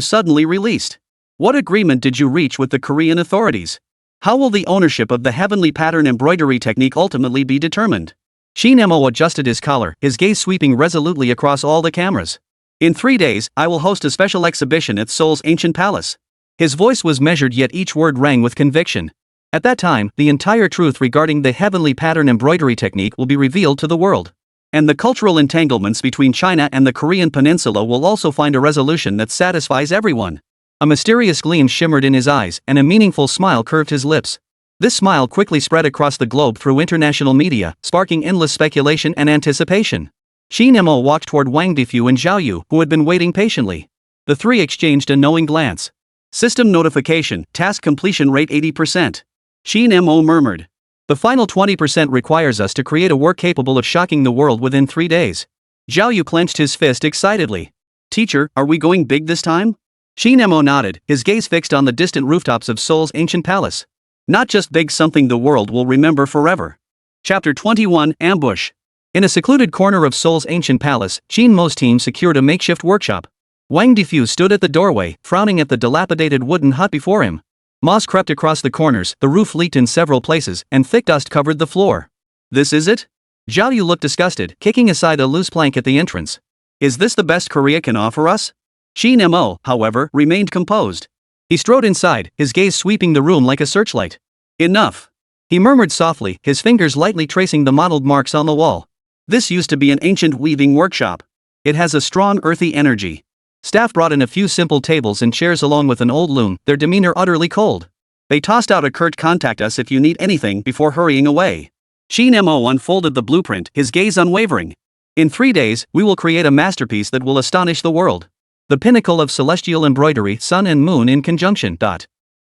Speaker 1: suddenly released? What agreement did you reach with the Korean authorities? How will the ownership of the heavenly pattern embroidery technique ultimately be determined? Qin Mo adjusted his collar, his gaze sweeping resolutely across all the cameras. In 3 days, I will host a special exhibition at Seoul's ancient palace. His voice was measured yet each word rang with conviction. At that time, the entire truth regarding the heavenly pattern embroidery technique will be revealed to the world. And the cultural entanglements between China and the Korean peninsula will also find a resolution that satisfies everyone. A mysterious gleam shimmered in his eyes, and a meaningful smile curved his lips. This smile quickly spread across the globe through international media, sparking endless speculation and anticipation. Qin Mo walked toward Wang Defu and Zhao Yu, who had been waiting patiently. The three exchanged a knowing glance. System notification, task completion rate 80%. Qin Mo murmured. The final 20% requires us to create a work capable of shocking the world within 3 days. Zhao Yu clenched his fist excitedly. Teacher, are we going big this time? Qin Mo nodded, his gaze fixed on the distant rooftops of Seoul's ancient palace. Not just big, something the world will remember forever. Chapter 21, Ambush. In a secluded corner of Seoul's ancient palace, Qin Mo's team secured a makeshift workshop. Wang Defu stood at the doorway, frowning at the dilapidated wooden hut before him. Moss crept across the corners, the roof leaked in several places, and thick dust covered the floor. This is it? Zhao Yu looked disgusted, kicking aside a loose plank at the entrance. Is this the best Korea can offer us? Qin Mo, however, remained composed. He strode inside, his gaze sweeping the room like a searchlight. Enough. He murmured softly, his fingers lightly tracing the mottled marks on the wall. This used to be an ancient weaving workshop. It has a strong earthy energy. Staff brought in a few simple tables and chairs along with an old loom, their demeanor utterly cold. They tossed out a curt "contact us if you need anything" before hurrying away. Qin Mo unfolded the blueprint, his gaze unwavering. In 3 days, we will create a masterpiece that will astonish the world. The pinnacle of celestial embroidery, sun and moon in conjunction.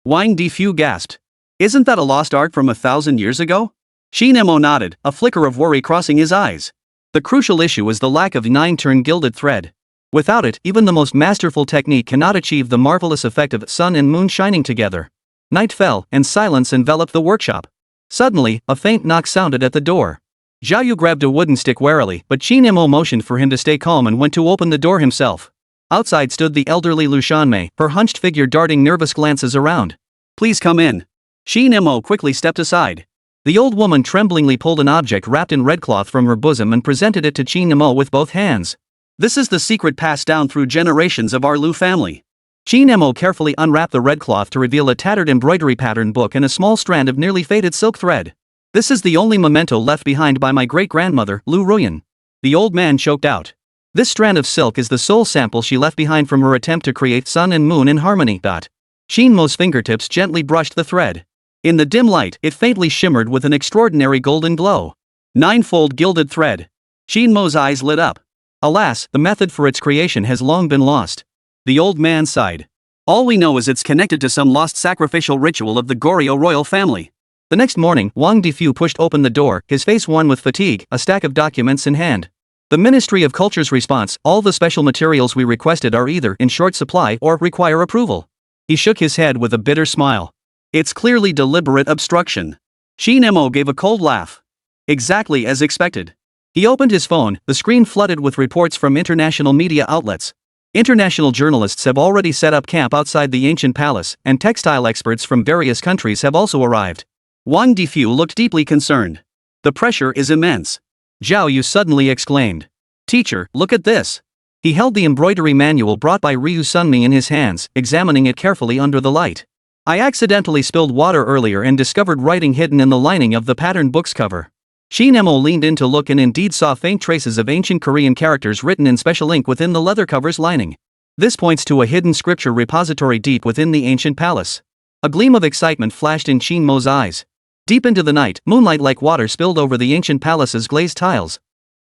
Speaker 1: Wang Defu gasped. Isn't that a lost art from 1,000 years ago? Qin Mo nodded, a flicker of worry crossing his eyes. The crucial issue is the lack of 9-turn gilded thread. Without it, even the most masterful technique cannot achieve the marvelous effect of sun and moon shining together. Night fell, and silence enveloped the workshop. Suddenly, a faint knock sounded at the door. Zhao Yu grabbed a wooden stick warily, but Qin Mo motioned for him to stay calm and went to open the door himself. Outside stood the elderly Liu Ruyan, her hunched figure darting nervous glances around. Please come in. Qin Mo quickly stepped aside. The old woman tremblingly pulled an object wrapped in red cloth from her bosom and presented it to Qin Mo with both hands. This is the secret passed down through generations of our Liu family. Qin Mo carefully unwrapped the red cloth to reveal a tattered embroidery pattern book and a small strand of nearly faded silk thread. This is the only memento left behind by my great-grandmother, Liu Ruyan. The old man choked out. This strand of silk is the sole sample she left behind from her attempt to create sun and moon in harmony. Qin Mo's fingertips gently brushed the thread. In the dim light, it faintly shimmered with an extraordinary golden glow. 9-fold gilded thread. Qin Mo's eyes lit up. Alas, the method for its creation has long been lost. The old man sighed. All we know is it's connected to some lost sacrificial ritual of the Goryeo royal family. The next morning, Wang Defu pushed open the door, his face wan with fatigue, a stack of documents in hand. The Ministry of Culture's response: all the special materials we requested are either in short supply or require approval. He shook his head with a bitter smile. It's clearly deliberate obstruction. Qin Mo gave a cold laugh. Exactly as expected. He opened his phone, the screen flooded with reports from international media outlets. International journalists have already set up camp outside the ancient palace, and textile experts from various countries have also arrived. Wang Defu looked deeply concerned. The pressure is immense. Zhao Yu suddenly exclaimed. Teacher, look at this. He held the embroidery manual brought by Liu Ruyan in his hands, examining it carefully under the light. I accidentally spilled water earlier and discovered writing hidden in the lining of the pattern book's cover. Qin Mo leaned in to look and indeed saw faint traces of ancient Korean characters written in special ink within the leather cover's lining. This points to a hidden scripture repository deep within the ancient palace. A gleam of excitement flashed in Qin Mo's eyes. Deep into the night, moonlight like water spilled over the ancient palace's glazed tiles.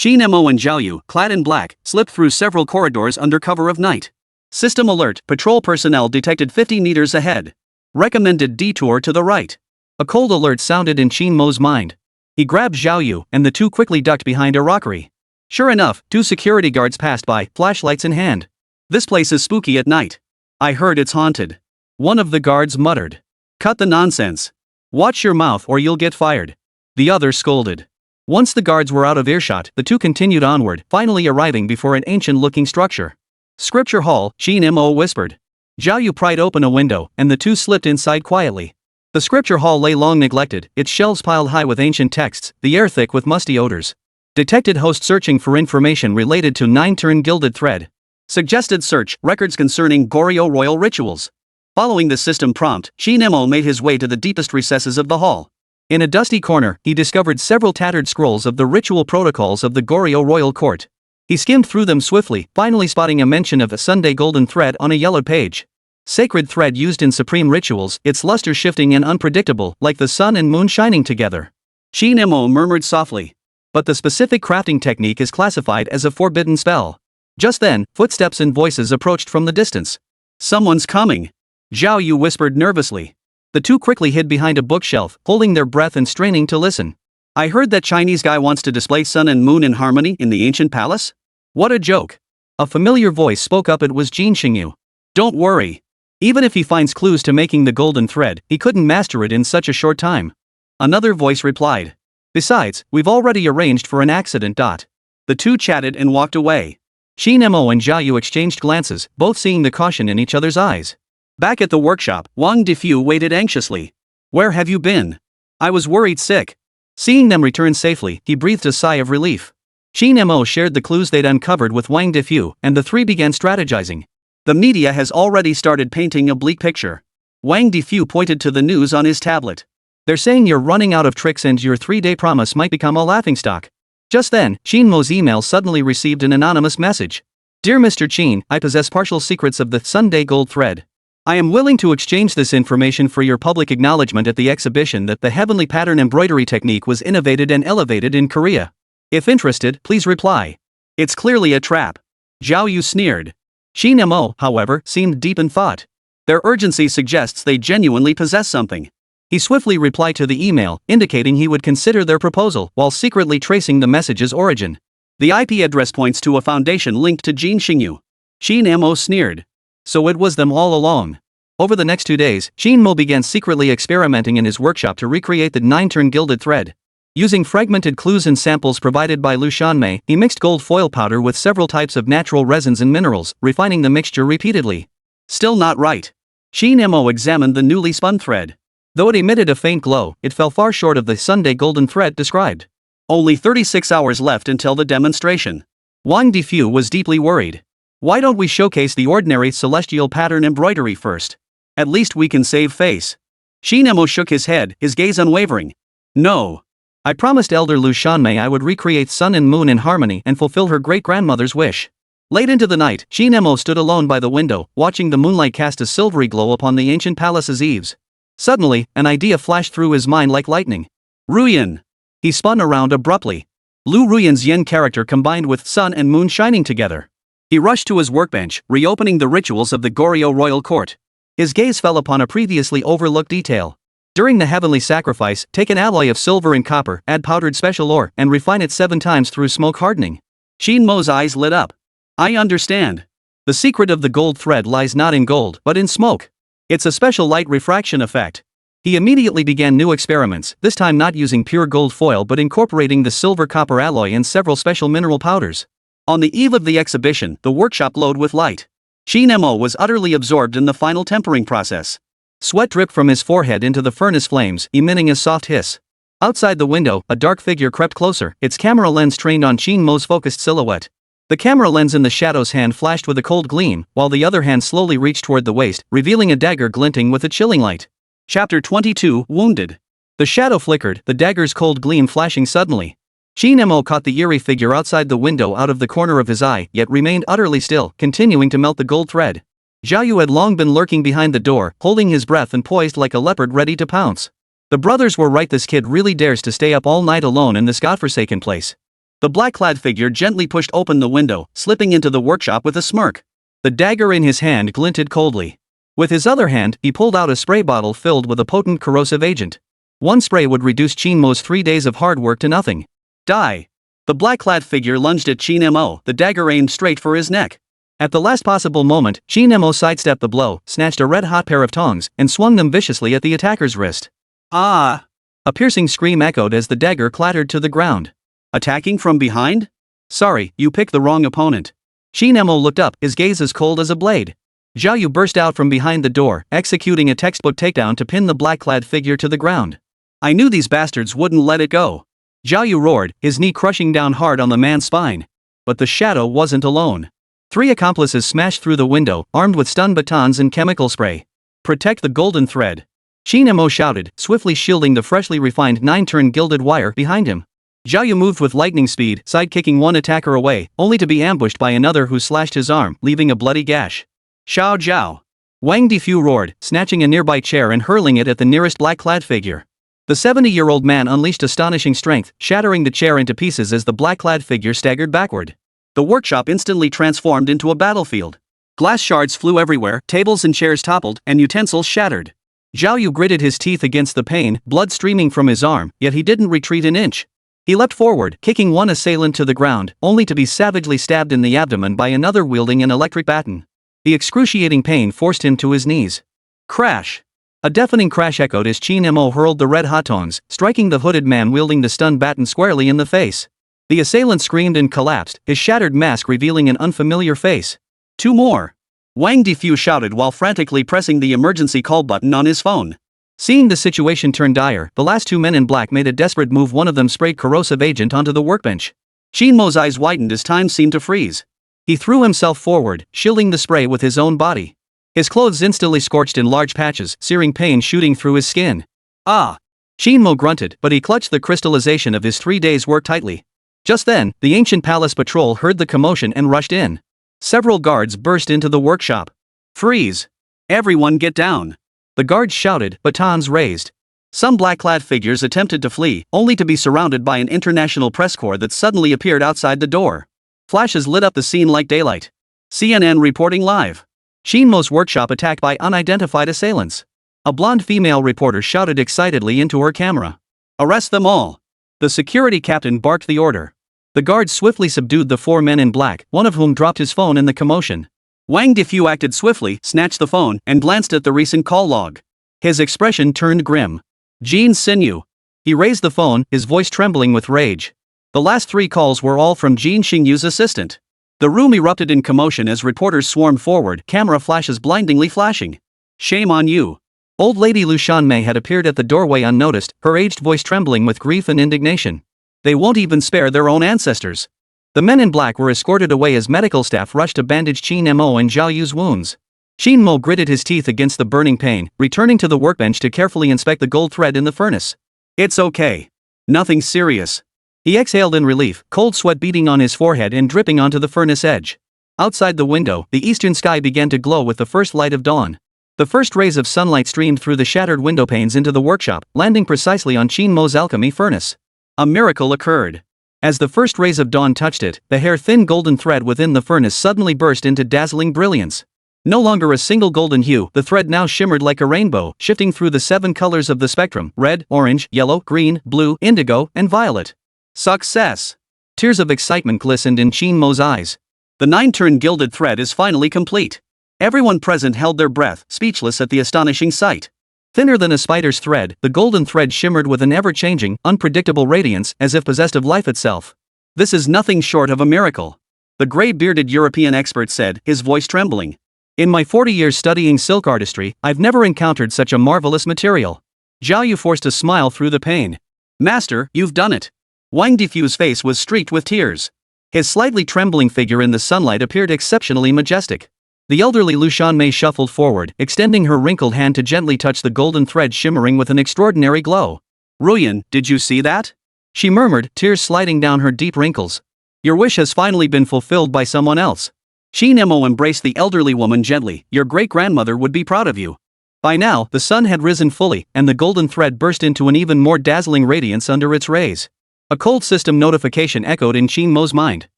Speaker 1: Qin Mo and Zhao Yu, clad in black, slipped through several corridors under cover of night. System alert, patrol personnel detected 50 meters ahead. Recommended detour to the right. A cold alert sounded in Qin Mo's mind. He grabbed Zhao Yu, and the two quickly ducked behind a rockery. Sure enough, two security guards passed by, flashlights in hand. This place is spooky at night. I heard it's haunted. One of the guards muttered. Cut the nonsense. Watch your mouth or you'll get fired. The other scolded. Once the guards were out of earshot, the two continued onward, finally arriving before an ancient-looking structure. Scripture Hall, Qin Mo whispered. Zhao Yu pried open a window, and the two slipped inside quietly. The scripture hall lay long neglected, its shelves piled high with ancient texts, the air thick with musty odors. Detected host searching for information related to nine-turn gilded thread. Suggested search, records concerning Goryeo royal rituals. Following the system prompt, Qin Mo made his way to the deepest recesses of the hall. In a dusty corner, he discovered several tattered scrolls of the ritual protocols of the Goryeo royal court. He skimmed through them swiftly, finally spotting a mention of a Sunday golden thread on a yellowed page. Sacred thread used in supreme rituals, its luster shifting and unpredictable, like the sun and moon shining together. Qin Mo murmured softly. But the specific crafting technique is classified as a forbidden spell. Just then, footsteps and voices approached from the distance. Someone's coming. Zhao Yu whispered nervously. The two quickly hid behind a bookshelf, holding their breath and straining to listen. I heard that Chinese guy wants to display sun and moon in harmony in the ancient palace? What a joke. A familiar voice spoke up. It was Jin Xingyu. Don't worry. Even if he finds clues to making the golden thread, he couldn't master it in such a short time. Another voice replied. Besides, we've already arranged for an accident. The two chatted and walked away. Qin Mo and Zhao Yu exchanged glances, both seeing the caution in each other's eyes. Back at the workshop, Wang Defu waited anxiously. Where have you been? I was worried sick. Seeing them return safely, he breathed a sigh of relief. Qin Mo shared the clues they'd uncovered with Wang Defu, and the three began strategizing. The media has already started painting a bleak picture. Wang Defu pointed to the news on his tablet. They're saying you're running out of tricks and your 3-day promise might become a laughingstock. Just then, Qin Mo's email suddenly received an anonymous message. Dear Mr. Qin, I possess partial secrets of the Sunday gold thread. I am willing to exchange this information for your public acknowledgement at the exhibition that the heavenly pattern embroidery technique was innovated and elevated in Korea. If interested, please reply. It's clearly a trap. Zhao Yu sneered. Qin Mo, however, seemed deep in thought. Their urgency suggests they genuinely possess something. He swiftly replied to the email, indicating he would consider their proposal while secretly tracing the message's origin. The IP address points to a foundation linked to Jin Xingyu. Qin Mo sneered. So it was them all along. Over the next 2 days, Qin Mo began secretly experimenting in his workshop to recreate the 9-turn gilded thread. Using fragmented clues and samples provided by Liu Ruyan, he mixed gold foil powder with several types of natural resins and minerals, refining the mixture repeatedly. Still not right. Qin Mo examined the newly spun thread. Though it emitted a faint glow, it fell far short of the Sunday golden thread described. Only 36 hours left until the demonstration. Wang Defu was deeply worried. Why don't we showcase the ordinary celestial pattern embroidery first? At least we can save face. Qin Mo shook his head, his gaze unwavering. No. I promised Elder Liu Ruyan I would recreate sun and moon in harmony and fulfill her great-grandmother's wish. Late into the night, Qin Mo stood alone by the window, watching the moonlight cast a silvery glow upon the ancient palace's eaves. Suddenly, an idea flashed through his mind like lightning. Ruyan. He spun around abruptly. Liu Ruyan's yin character combined with sun and moon shining together. He rushed to his workbench, reopening the rituals of the Goryeo royal court. His gaze fell upon a previously overlooked detail. During the heavenly sacrifice, take an alloy of silver and copper, add powdered special ore, and refine it 7 times through smoke hardening. Qin Mo's eyes lit up. I understand. The secret of the gold thread lies not in gold, but in smoke. It's a special light refraction effect. He immediately began new experiments, this time not using pure gold foil but incorporating the silver-copper alloy and several special mineral powders. On the eve of the exhibition, the workshop glowed with light. Qin Mo was utterly absorbed in the final tempering process. Sweat dripped from his forehead into the furnace flames, emitting a soft hiss. Outside the window, a dark figure crept closer, its camera lens trained on Qin Mo's focused silhouette. The camera lens in the shadow's hand flashed with a cold gleam, while the other hand slowly reached toward the waist, revealing a dagger glinting with a chilling light. Chapter 22, Wounded. The shadow flickered, the dagger's cold gleam flashing suddenly. Qin Mo caught the eerie figure outside the window out of the corner of his eye, yet remained utterly still, continuing to melt the gold thread. Zhao Yu had long been lurking behind the door, holding his breath and poised like a leopard ready to pounce. The brothers were right, this kid really dares to stay up all night alone in this godforsaken place. The black-clad figure gently pushed open the window, slipping into the workshop with a smirk. The dagger in his hand glinted coldly. With his other hand, he pulled out a spray bottle filled with a potent corrosive agent. One spray would reduce Qin Mo's 3 days of hard work to nothing. Die! The black-clad figure lunged at Qin Mo, the dagger aimed straight for his neck. At the last possible moment, Qin Mo sidestepped the blow, snatched a red-hot pair of tongs, and swung them viciously at the attacker's wrist. Ah! A piercing scream echoed as the dagger clattered to the ground. Attacking from behind? Sorry, you picked the wrong opponent. Qin Mo looked up, his gaze as cold as a blade. Zhao Yu burst out from behind the door, executing a textbook takedown to pin the black-clad figure to the ground. I knew these bastards wouldn't let it go. Zhao Yu roared, his knee crushing down hard on the man's spine. But the shadow wasn't alone. 3 accomplices smashed through the window, armed with stun batons and chemical spray. Protect the golden thread. Qin Mo shouted, swiftly shielding the freshly refined 9-turn gilded wire behind him. Zhao Yu moved with lightning speed, sidekicking one attacker away, only to be ambushed by another who slashed his arm, leaving a bloody gash. Xiao Zhao! Wang Difu roared, snatching a nearby chair and hurling it at the nearest black-clad figure. The 70-year-old man unleashed astonishing strength, shattering the chair into pieces as the black-clad figure staggered backward. The workshop instantly transformed into a battlefield. Glass shards flew everywhere, tables and chairs toppled, and utensils shattered. Zhao Yu gritted his teeth against the pain, blood streaming from his arm, yet he didn't retreat an inch. He leapt forward, kicking one assailant to the ground, only to be savagely stabbed in the abdomen by another wielding an electric baton. The excruciating pain forced him to his knees. Crash! A deafening crash echoed as Qin Mo hurled the red-hot tongs, striking the hooded man wielding the stun baton squarely in the face. The assailant screamed and collapsed, his shattered mask revealing an unfamiliar face. 2 more! Wang Difu shouted while frantically pressing the emergency call button on his phone. Seeing the situation turn dire, the last 2 men in black made a desperate move. One of them sprayed corrosive agent onto the workbench. Qin Mo's eyes widened as time seemed to freeze. He threw himself forward, shielding the spray with his own body. His clothes instantly scorched in large patches, searing pain shooting through his skin. Ah! Qin Mo grunted, but he clutched the crystallization of his 3 days' work tightly. Just then, the ancient palace patrol heard the commotion and rushed in. Several guards burst into the workshop. Freeze! Everyone get down! The guards shouted, batons raised. Some black-clad figures attempted to flee, only to be surrounded by an international press corps that suddenly appeared outside the door. Flashes lit up the scene like daylight. CNN reporting live. Qin Mo's workshop attacked by unidentified assailants. A blonde female reporter shouted excitedly into her camera. Arrest them all! The security captain barked the order. The guards swiftly subdued the 4 men in black, one of whom dropped his phone in the commotion. Wang Difu acted swiftly, snatched the phone, and glanced at the recent call log. His expression turned grim. Jean Sinew. He raised the phone, his voice trembling with rage. The last 3 calls were all from Jean Xingyu's assistant. The room erupted in commotion as reporters swarmed forward, camera flashes blindingly flashing. Shame on you. Old Lady Liu Shanmei had appeared at the doorway unnoticed, her aged voice trembling with grief and indignation. They won't even spare their own ancestors. The men in black were escorted away as medical staff rushed to bandage Qin Mo and Zhao Yu's wounds. Qin Mo gritted his teeth against the burning pain, returning to the workbench to carefully inspect the gold thread in the furnace. It's okay. Nothing serious. He exhaled in relief, cold sweat beading on his forehead and dripping onto the furnace edge. Outside the window, the eastern sky began to glow with the first light of dawn. The first rays of sunlight streamed through the shattered window panes into the workshop, landing precisely on Qin Mo's alchemy furnace. A miracle occurred. As the first rays of dawn touched it, the hair-thin golden thread within the furnace suddenly burst into dazzling brilliance. No longer a single golden hue, the thread now shimmered like a rainbow, shifting through the 7 colors of the spectrum: red, orange, yellow, green, blue, indigo, and violet. Success! Tears of excitement glistened in Qin Mo's eyes. The 9-turn gilded thread is finally complete. Everyone present held their breath, speechless at the astonishing sight. Thinner than a spider's thread, the golden thread shimmered with an ever-changing, unpredictable radiance, as if possessed of life itself. This is nothing short of a miracle. The gray-bearded European expert said, his voice trembling. In my 40 years studying silk artistry, I've never encountered such a marvelous material. Zhao Yu forced a smile through the pain. Master, you've done it. Wang Difu's face was streaked with tears. His slightly trembling figure in the sunlight appeared exceptionally majestic. The elderly Liu Shanmei shuffled forward, extending her wrinkled hand to gently touch the golden thread shimmering with an extraordinary glow. Ruyan, did you see that? She murmured, tears sliding down her deep wrinkles. Your wish has finally been fulfilled by someone else. Qin Mo embraced the elderly woman gently. Your great-grandmother would be proud of you. By now, the sun had risen fully, and the golden thread burst into an even more dazzling radiance under its rays. A cold system notification echoed in Qin Mo's mind.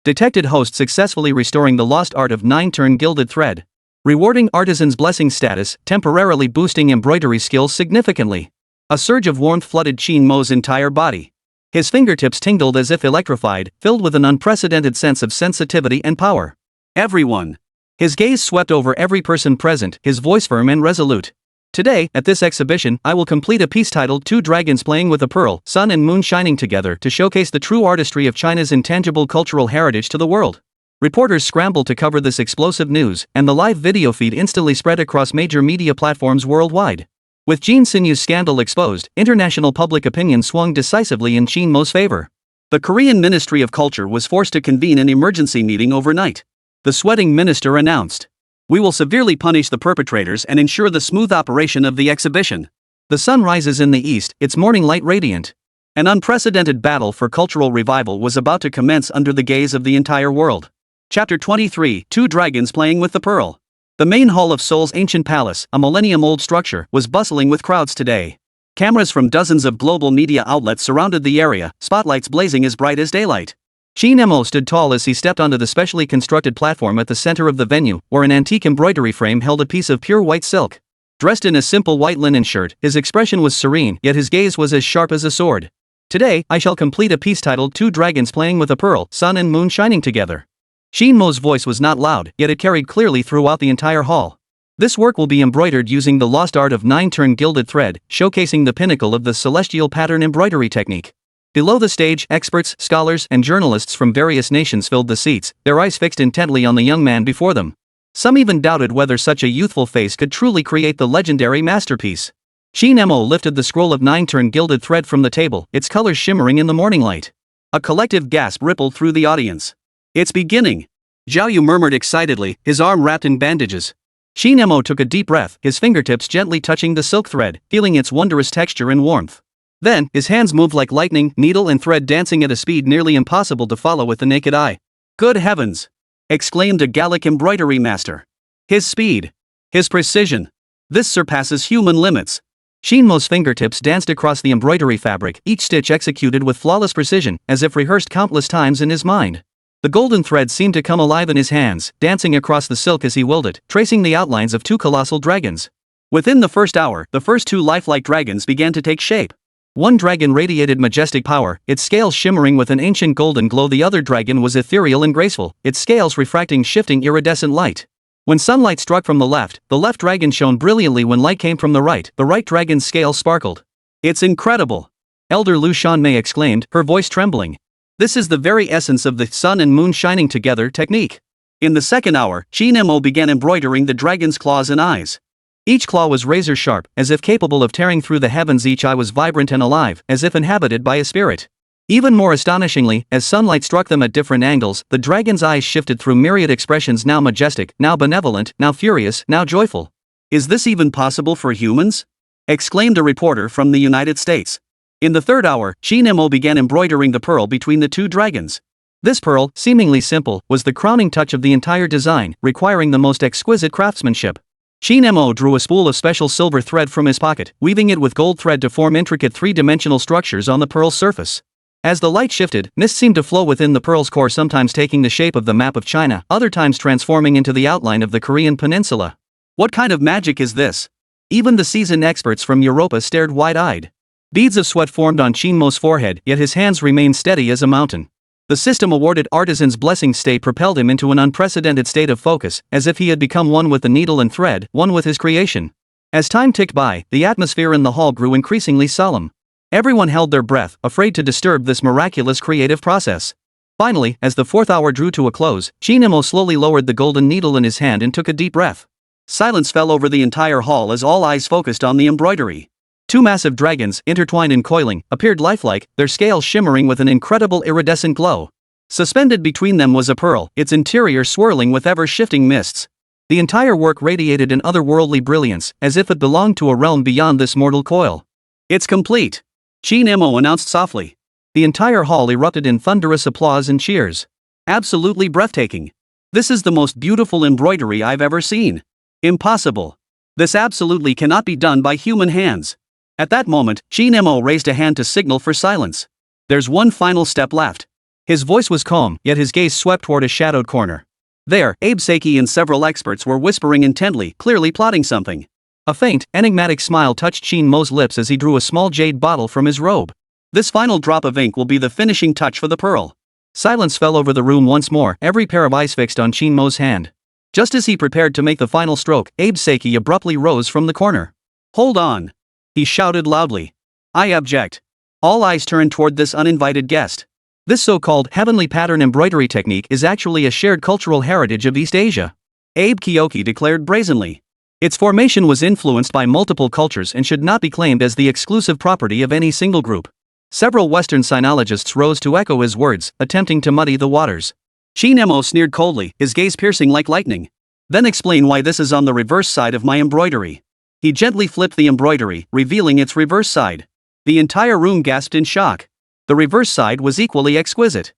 Speaker 1: Detected host successfully restoring the lost art of 9-turn gilded thread. Rewarding artisan's blessing status, temporarily boosting embroidery skills significantly. A surge of warmth flooded Qin Mo's entire body. His fingertips tingled as if electrified, filled with an unprecedented sense of sensitivity and power. Everyone. His gaze swept over every person present, his voice firm and resolute. Today, at this exhibition, I will complete a piece titled Two Dragons Playing with a Pearl, Sun and Moon Shining Together to showcase the true artistry of China's intangible cultural heritage to the world. Reporters scrambled to cover this explosive news, and the live video feed instantly spread across major media platforms worldwide. With Jin Sinyu's scandal exposed, international public opinion swung decisively in Qin Mo's favor. The Korean Ministry of Culture was forced to convene an emergency meeting overnight. The sweating minister announced, "We will severely punish the perpetrators and ensure the smooth operation of the exhibition." The sun rises in the east, its morning light radiant. An unprecedented battle for cultural revival was about to commence under the gaze of the entire world. Chapter 23, Two Dragons Playing with the Pearl. The main hall of Seoul's ancient palace, a millennium-old structure, was bustling with crowds today. Cameras from dozens of global media outlets surrounded the area, spotlights blazing as bright as daylight. Qin Mo stood tall as he stepped onto the specially constructed platform at the center of the venue, where an antique embroidery frame held a piece of pure white silk. Dressed in a simple white linen shirt, his expression was serene, yet his gaze was as sharp as a sword. Today, I shall complete a piece titled Two Dragons Playing with a Pearl, Sun and Moon Shining Together. Qin Mo's voice was not loud, yet it carried clearly throughout the entire hall. This work will be embroidered using the lost art of 9-turn gilded thread, showcasing the pinnacle of the celestial pattern embroidery technique. Below the stage, experts, scholars, and journalists from various nations filled the seats, their eyes fixed intently on the young man before them. Some even doubted whether such a youthful face could truly create the legendary masterpiece. Qin Mo lifted the scroll of 9-turn gilded thread from the table, its colors shimmering in the morning light. A collective gasp rippled through the audience. "It's beginning!" Zhao Yu murmured excitedly, his arm wrapped in bandages. Qin Mo took a deep breath, his fingertips gently touching the silk thread, feeling its wondrous texture and warmth. Then, his hands moved like lightning, needle and thread dancing at a speed nearly impossible to follow with the naked eye. "Good heavens!" exclaimed a Gallic embroidery master. "His speed! His precision! This surpasses human limits!" Qin Mo's fingertips danced across the embroidery fabric, each stitch executed with flawless precision, as if rehearsed countless times in his mind. The golden thread seemed to come alive in his hands, dancing across the silk as he wielded, tracing the outlines of two colossal dragons. Within the first hour, the first two lifelike dragons began to take shape. One dragon radiated majestic power, its scales shimmering with an ancient golden glow. The other dragon was ethereal and graceful, its scales refracting shifting iridescent light. When sunlight struck from the left dragon shone brilliantly. When light came from the right dragon's scales sparkled. "It's incredible!" Elder Liu Ruyan exclaimed, her voice trembling. "This is the very essence of the sun and moon shining together technique." In the second hour, Qin Mo began embroidering the dragon's claws and eyes. Each claw was razor sharp, as if capable of tearing through the heavens. Each eye was vibrant and alive, as if inhabited by a spirit. Even more astonishingly, as sunlight struck them at different angles, the dragon's eyes shifted through myriad expressions, now majestic, now benevolent, now furious, now joyful. "Is this even possible for humans?" exclaimed a reporter from the United States. In the third hour, Qin Mo began embroidering the pearl between the two dragons. This pearl, seemingly simple, was the crowning touch of the entire design, requiring the most exquisite craftsmanship. Qin Mo drew a spool of special silver thread from his pocket, weaving it with gold thread to form intricate three-dimensional structures on the pearl's surface. As the light shifted, mist seemed to flow within the pearl's core, sometimes taking the shape of the map of China, other times transforming into the outline of the Korean peninsula. What kind of magic is this? Even the seasoned experts from Europa stared wide-eyed. Beads of sweat formed on Qin Mo's forehead, yet his hands remained steady as a mountain. The system-awarded artisan's blessing state propelled him into an unprecedented state of focus, as if he had become one with the needle and thread, one with his creation. As time ticked by, the atmosphere in the hall grew increasingly solemn. Everyone held their breath, afraid to disturb this miraculous creative process. Finally, as the fourth hour drew to a close, Qin Mo slowly lowered the golden needle in his hand and took a deep breath. Silence fell over the entire hall as all eyes focused on the embroidery. Two massive dragons, intertwined and coiling, appeared lifelike, their scales shimmering with an incredible iridescent glow. Suspended between them was a pearl, its interior swirling with ever-shifting mists. The entire work radiated an otherworldly brilliance, as if it belonged to a realm beyond this mortal coil. "It's complete," Qin Mo announced softly. The entire hall erupted in thunderous applause and cheers. "Absolutely breathtaking. This is the most beautiful embroidery I've ever seen. Impossible. This absolutely cannot be done by human hands." At that moment, Qin Mo raised a hand to signal for silence. There's one final step left. His voice was calm, yet his gaze swept toward a shadowed corner. There, Abe Seiki and several experts were whispering intently, clearly plotting something. A faint, enigmatic smile touched Qin Mo's lips as he drew a small jade bottle from his robe. This final drop of ink will be the finishing touch for the pearl. Silence fell over the room once more, every pair of eyes fixed on Qin Mo's hand. Just as he prepared to make the final stroke, Abe Seiki abruptly rose from the corner. "Hold on!" he shouted loudly. "I object." All eyes turned toward this uninvited guest. This so-called heavenly pattern embroidery technique is actually a shared cultural heritage of East Asia. Abe Kyoki declared brazenly. Its formation was influenced by multiple cultures and should not be claimed as the exclusive property of any single group. Several Western sinologists rose to echo his words, attempting to muddy the waters. Qin Mo sneered coldly, his gaze piercing like lightning. "Then explain why this is on the reverse side of my embroidery." He gently flipped the embroidery, revealing its reverse side. The entire room gasped in shock. The reverse side was equally exquisite.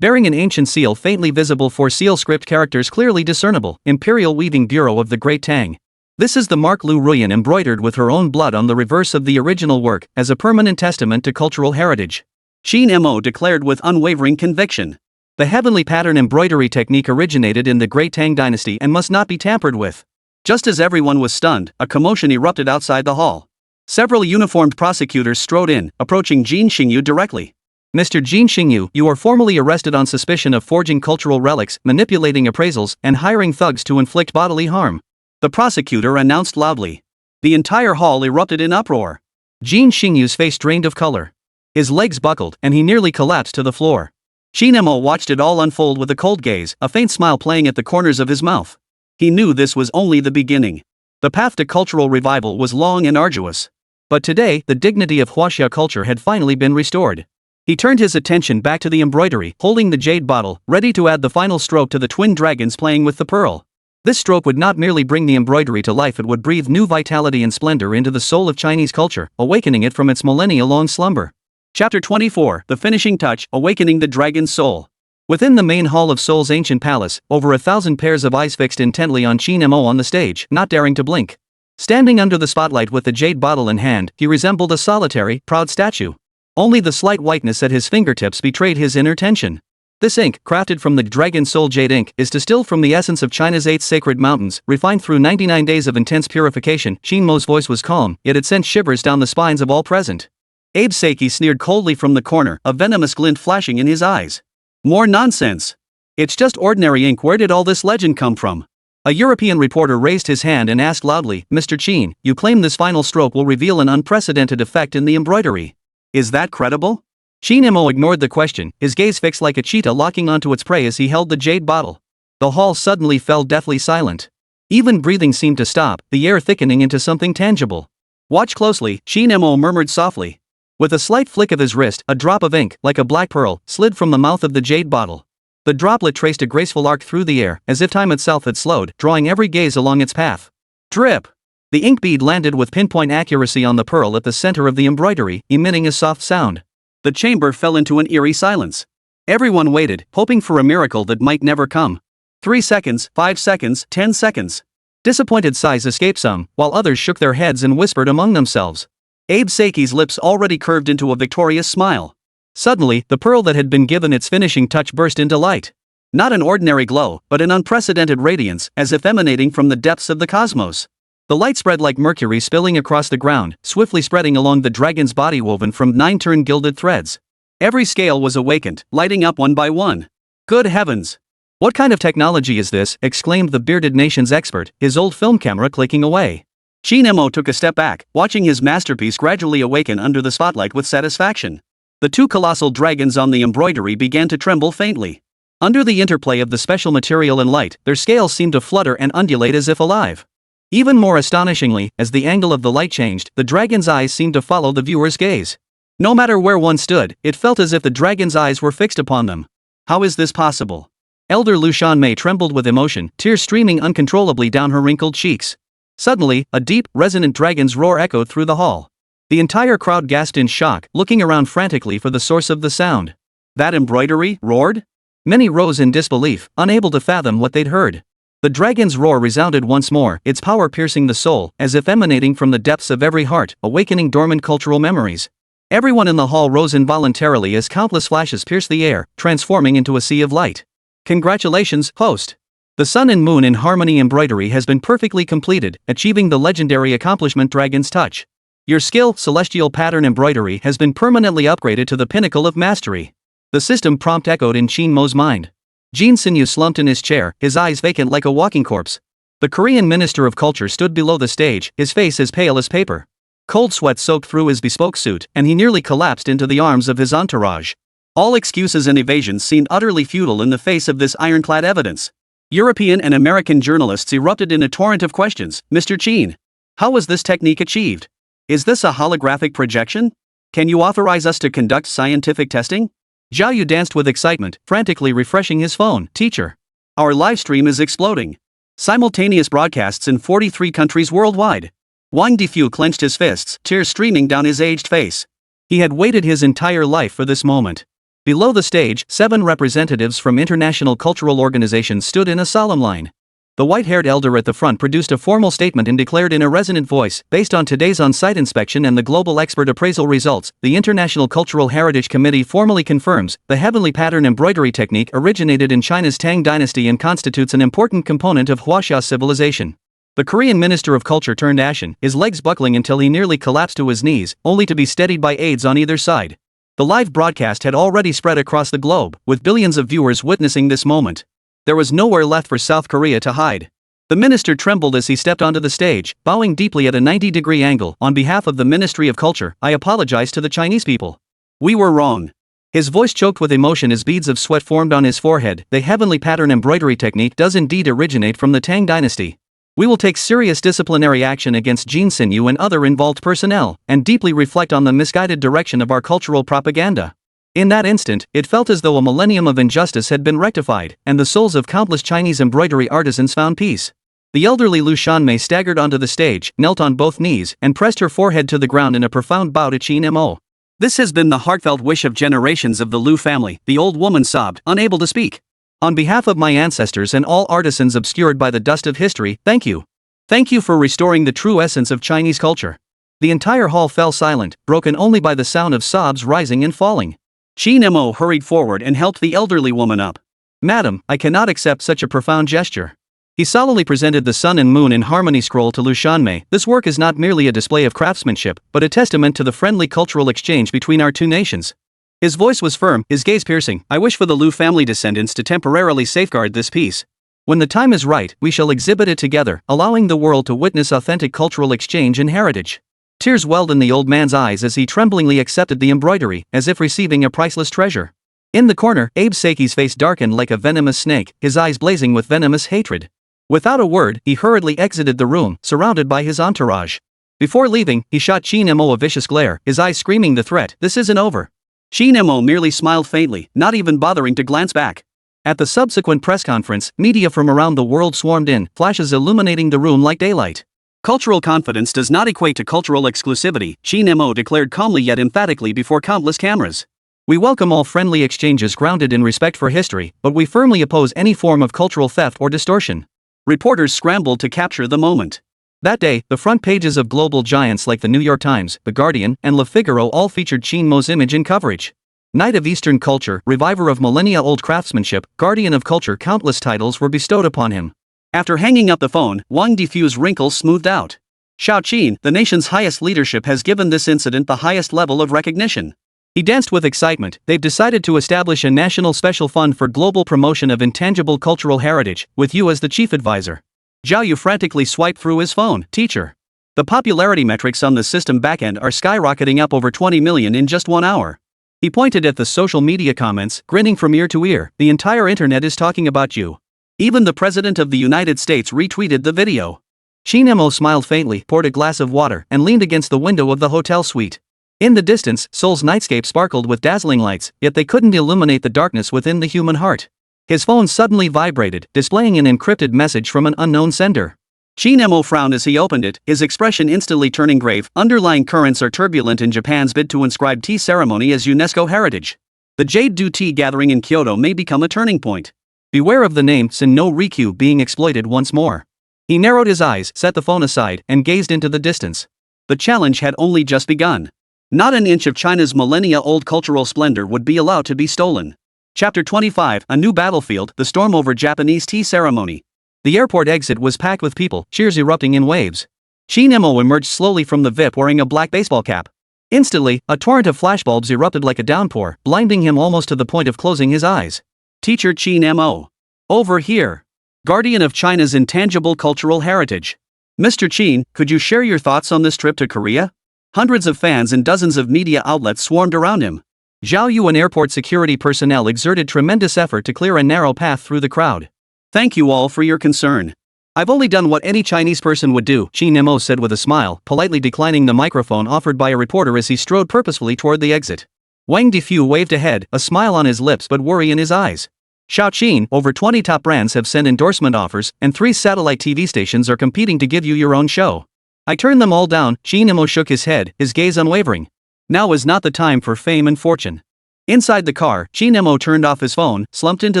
Speaker 1: Bearing an ancient seal faintly visible for seal script characters clearly discernible, Imperial Weaving Bureau of the Great Tang. This is the mark Liu Ruyan embroidered with her own blood on the reverse of the original work, as a permanent testament to cultural heritage. Qin Mo declared with unwavering conviction. The heavenly pattern embroidery technique originated in the Great Tang Dynasty and must not be tampered with. Just as everyone was stunned, a commotion erupted outside the hall. Several uniformed prosecutors strode in, approaching Jin Xingyu directly. "Mr. Jin Xingyu, you are formally arrested on suspicion of forging cultural relics, manipulating appraisals, and hiring thugs to inflict bodily harm," the prosecutor announced loudly. The entire hall erupted in uproar. Jin Xingyu's face drained of color. His legs buckled, and he nearly collapsed to the floor. Qin Mo watched it all unfold with a cold gaze, a faint smile playing at the corners of his mouth. He knew this was only the beginning. The path to cultural revival was long and arduous. But today, the dignity of Huaxia culture had finally been restored. He turned his attention back to the embroidery, holding the jade bottle, ready to add the final stroke to the twin dragons playing with the pearl. This stroke would not merely bring the embroidery to life, it would breathe new vitality and splendor into the soul of Chinese culture, awakening it from its millennia-long slumber. Chapter 24, The Finishing Touch, Awakening the Dragon's Soul. Within the main hall of Seoul's ancient palace, over 1,000 pairs of eyes fixed intently on Qin Mo on the stage, not daring to blink. Standing under the spotlight with the jade bottle in hand, he resembled a solitary, proud statue. Only the slight whiteness at his fingertips betrayed his inner tension. This ink, crafted from the dragon soul jade ink, is distilled from the essence of China's 8 sacred mountains, refined through 99 days of intense purification. Qin Mo's voice was calm, yet it sent shivers down the spines of all present. Abe Seiki sneered coldly from the corner, a venomous glint flashing in his eyes. "More nonsense. It's just ordinary ink. Where did all this legend come from?" A European reporter raised his hand and asked loudly, "Mr. Qin, you claim this final stroke will reveal an unprecedented effect in the embroidery. Is that credible?" Qin Mo ignored the question, his gaze fixed like a cheetah locking onto its prey as he held the jade bottle. The hall suddenly fell deathly silent. Even breathing seemed to stop, the air thickening into something tangible. "Watch closely," Qin Mo murmured softly. With a slight flick of his wrist, a drop of ink, like a black pearl, slid from the mouth of the jade bottle. The droplet traced a graceful arc through the air, as if time itself had slowed, drawing every gaze along its path. Drip! The ink bead landed with pinpoint accuracy on the pearl at the center of the embroidery, emitting a soft sound. The chamber fell into an eerie silence. Everyone waited, hoping for a miracle that might never come. 3 seconds, 5 seconds, 10 seconds. Disappointed sighs escaped some, while others shook their heads and whispered among themselves. Abe Seiki's lips already curved into a victorious smile. Suddenly, the pearl that had been given its finishing touch burst into light. Not an ordinary glow, but an unprecedented radiance, as if emanating from the depths of the cosmos. The light spread like mercury spilling across the ground, swiftly spreading along the dragon's body woven from 9 turn-gilded threads. Every scale was awakened, lighting up one by one. "Good heavens! What kind of technology is this?" exclaimed the bearded nation's expert, his old film camera clicking away. Qin Mo took a step back, watching his masterpiece gradually awaken under the spotlight with satisfaction. The 2 colossal dragons on the embroidery began to tremble faintly. Under the interplay of the special material and light, their scales seemed to flutter and undulate as if alive. Even more astonishingly, as the angle of the light changed, the dragon's eyes seemed to follow the viewer's gaze. No matter where one stood, it felt as if the dragon's eyes were fixed upon them. How is this possible? Elder Lu Shanmei trembled with emotion, tears streaming uncontrollably down her wrinkled cheeks. Suddenly, a deep, resonant dragon's roar echoed through the hall. The entire crowd gasped in shock, looking around frantically for the source of the sound. That embroidery roared? Many rose in disbelief, unable to fathom what they'd heard. The dragon's roar resounded once more, its power piercing the soul, as if emanating from the depths of every heart, awakening dormant cultural memories. Everyone in the hall rose involuntarily as countless flashes pierced the air, transforming into a sea of light. Congratulations, host! The sun and moon in harmony embroidery has been perfectly completed, achieving the legendary accomplishment Dragon's Touch. Your skill, celestial pattern embroidery, has been permanently upgraded to the pinnacle of mastery. The system prompt echoed in Qin Mo's mind. Jin Sinyu slumped in his chair, his eyes vacant like a walking corpse. The Korean Minister of Culture stood below the stage, his face as pale as paper. Cold sweat soaked through his bespoke suit, and he nearly collapsed into the arms of his entourage. All excuses and evasions seemed utterly futile in the face of this ironclad evidence. European and American journalists erupted in a torrent of questions. Mr. Qin, how was this technique achieved? Is this a holographic projection? Can you authorize us to conduct scientific testing? Zhao Yu danced with excitement, frantically refreshing his phone. Teacher, our livestream is exploding. Simultaneous broadcasts in 43 countries worldwide. Wang Difu clenched his fists, tears streaming down his aged face. He had waited his entire life for this moment. Below the stage, 7 representatives from international cultural organizations stood in a solemn line. The white-haired elder at the front produced a formal statement and declared in a resonant voice, based on today's on-site inspection and the global expert appraisal results, the International Cultural Heritage Committee formally confirms, the heavenly pattern embroidery technique originated in China's Tang Dynasty and constitutes an important component of Huaxia civilization. The Korean Minister of Culture turned ashen, his legs buckling until he nearly collapsed to his knees, only to be steadied by aides on either side. The live broadcast had already spread across the globe, with billions of viewers witnessing this moment. There was nowhere left for South Korea to hide. The minister trembled as he stepped onto the stage, bowing deeply at a 90-degree angle. On behalf of the Ministry of Culture, I apologize to the Chinese people. We were wrong. His voice choked with emotion as beads of sweat formed on his forehead. The heavenly pattern embroidery technique does indeed originate from the Tang Dynasty. We will take serious disciplinary action against Jin Sinyu and other involved personnel, and deeply reflect on the misguided direction of our cultural propaganda. In that instant, it felt as though a millennium of injustice had been rectified, and the souls of countless Chinese embroidery artisans found peace. The elderly Liu Ruyan staggered onto the stage, knelt on both knees, and pressed her forehead to the ground in a profound bow to Qin Mo. This has been the heartfelt wish of generations of the Liu family, the old woman sobbed, unable to speak. On behalf of my ancestors and all artisans obscured by the dust of history, thank you. Thank you for restoring the true essence of Chinese culture. The entire hall fell silent, broken only by the sound of sobs rising and falling. Qin Mo hurried forward and helped the elderly woman up. Madam, I cannot accept such a profound gesture. He solemnly presented the sun and moon in harmony scroll to Liu Ruyan. This work is not merely a display of craftsmanship, but a testament to the friendly cultural exchange between our two nations. His voice was firm, his gaze piercing. I wish for the Liu family descendants to temporarily safeguard this piece. When the time is right, we shall exhibit it together, allowing the world to witness authentic cultural exchange and heritage. Tears welled in the old man's eyes as he tremblingly accepted the embroidery, as if receiving a priceless treasure. In the corner, Abe Saki's face darkened like a venomous snake, his eyes blazing with venomous hatred. Without a word, he hurriedly exited the room, surrounded by his entourage. Before leaving, he shot Qin Mo a vicious glare, his eyes screaming the threat, "This isn't over." Qin Mo merely smiled faintly, not even bothering to glance back. At the subsequent press conference, media from around the world swarmed in, flashes illuminating the room like daylight. Cultural confidence does not equate to cultural exclusivity, Qin Mo declared calmly yet emphatically before countless cameras. We welcome all friendly exchanges grounded in respect for history, but we firmly oppose any form of cultural theft or distortion. Reporters scrambled to capture the moment. That day, the front pages of global giants like the New York Times, The Guardian, and Le Figaro all featured Qin Mo's image in coverage. Knight of Eastern Culture, reviver of millennia-old craftsmanship, guardian of culture, countless titles were bestowed upon him. After hanging up the phone, Wang Difu's wrinkles smoothed out. Shao Qin, the nation's highest leadership, has given this incident the highest level of recognition. He danced with excitement. They've decided to establish a national special fund for global promotion of intangible cultural heritage, with you as the chief advisor. Zhao Yu frantically swiped through his phone. Teacher, the popularity metrics on the system backend are skyrocketing up over 20 million in just 1 hour. He pointed at the social media comments, grinning from ear to ear. The entire internet is talking about you. Even the President of the United States retweeted the video. Qin Mo smiled faintly, poured a glass of water, and leaned against the window of the hotel suite. In the distance, Seoul's nightscape sparkled with dazzling lights, yet they couldn't illuminate the darkness within the human heart. His phone suddenly vibrated, displaying an encrypted message from an unknown sender. Qin Mo frowned as he opened it, his expression instantly turning grave. Underlying currents are turbulent in Japan's bid to inscribe tea ceremony as UNESCO heritage. The Jade Do Tea gathering in Kyoto may become a turning point. Beware of the name Sin no Rikyu being exploited once more. He narrowed his eyes, set the phone aside, and gazed into the distance. The challenge had only just begun. Not an inch of China's millennia-old cultural splendor would be allowed to be stolen. Chapter 25, A New Battlefield, The Storm Over Japanese Tea Ceremony. The airport exit was packed with people, cheers erupting in waves. Qin Mo emerged slowly from the VIP wearing a black baseball cap. Instantly, a torrent of flashbulbs erupted like a downpour, blinding him almost to the point of closing his eyes. Teacher Qin Mo. Over here. Guardian of China's intangible cultural heritage. Mr. Qin, could you share your thoughts on this trip to Korea? Hundreds of fans and dozens of media outlets swarmed around him. Zhao Yu and airport security personnel exerted tremendous effort to clear a narrow path through the crowd. Thank you all for your concern. I've only done what any Chinese person would do, Qin Mo said with a smile, politely declining the microphone offered by a reporter as he strode purposefully toward the exit. Wang Defu waved ahead, a smile on his lips but worry in his eyes. Shaoqin, over 20 top brands have sent endorsement offers, and 3 satellite TV stations are competing to give you your own show. I turned them all down, Qin Mo shook his head, his gaze unwavering. Now is not the time for fame and fortune. Inside the car, Qin Mo turned off his phone, slumped into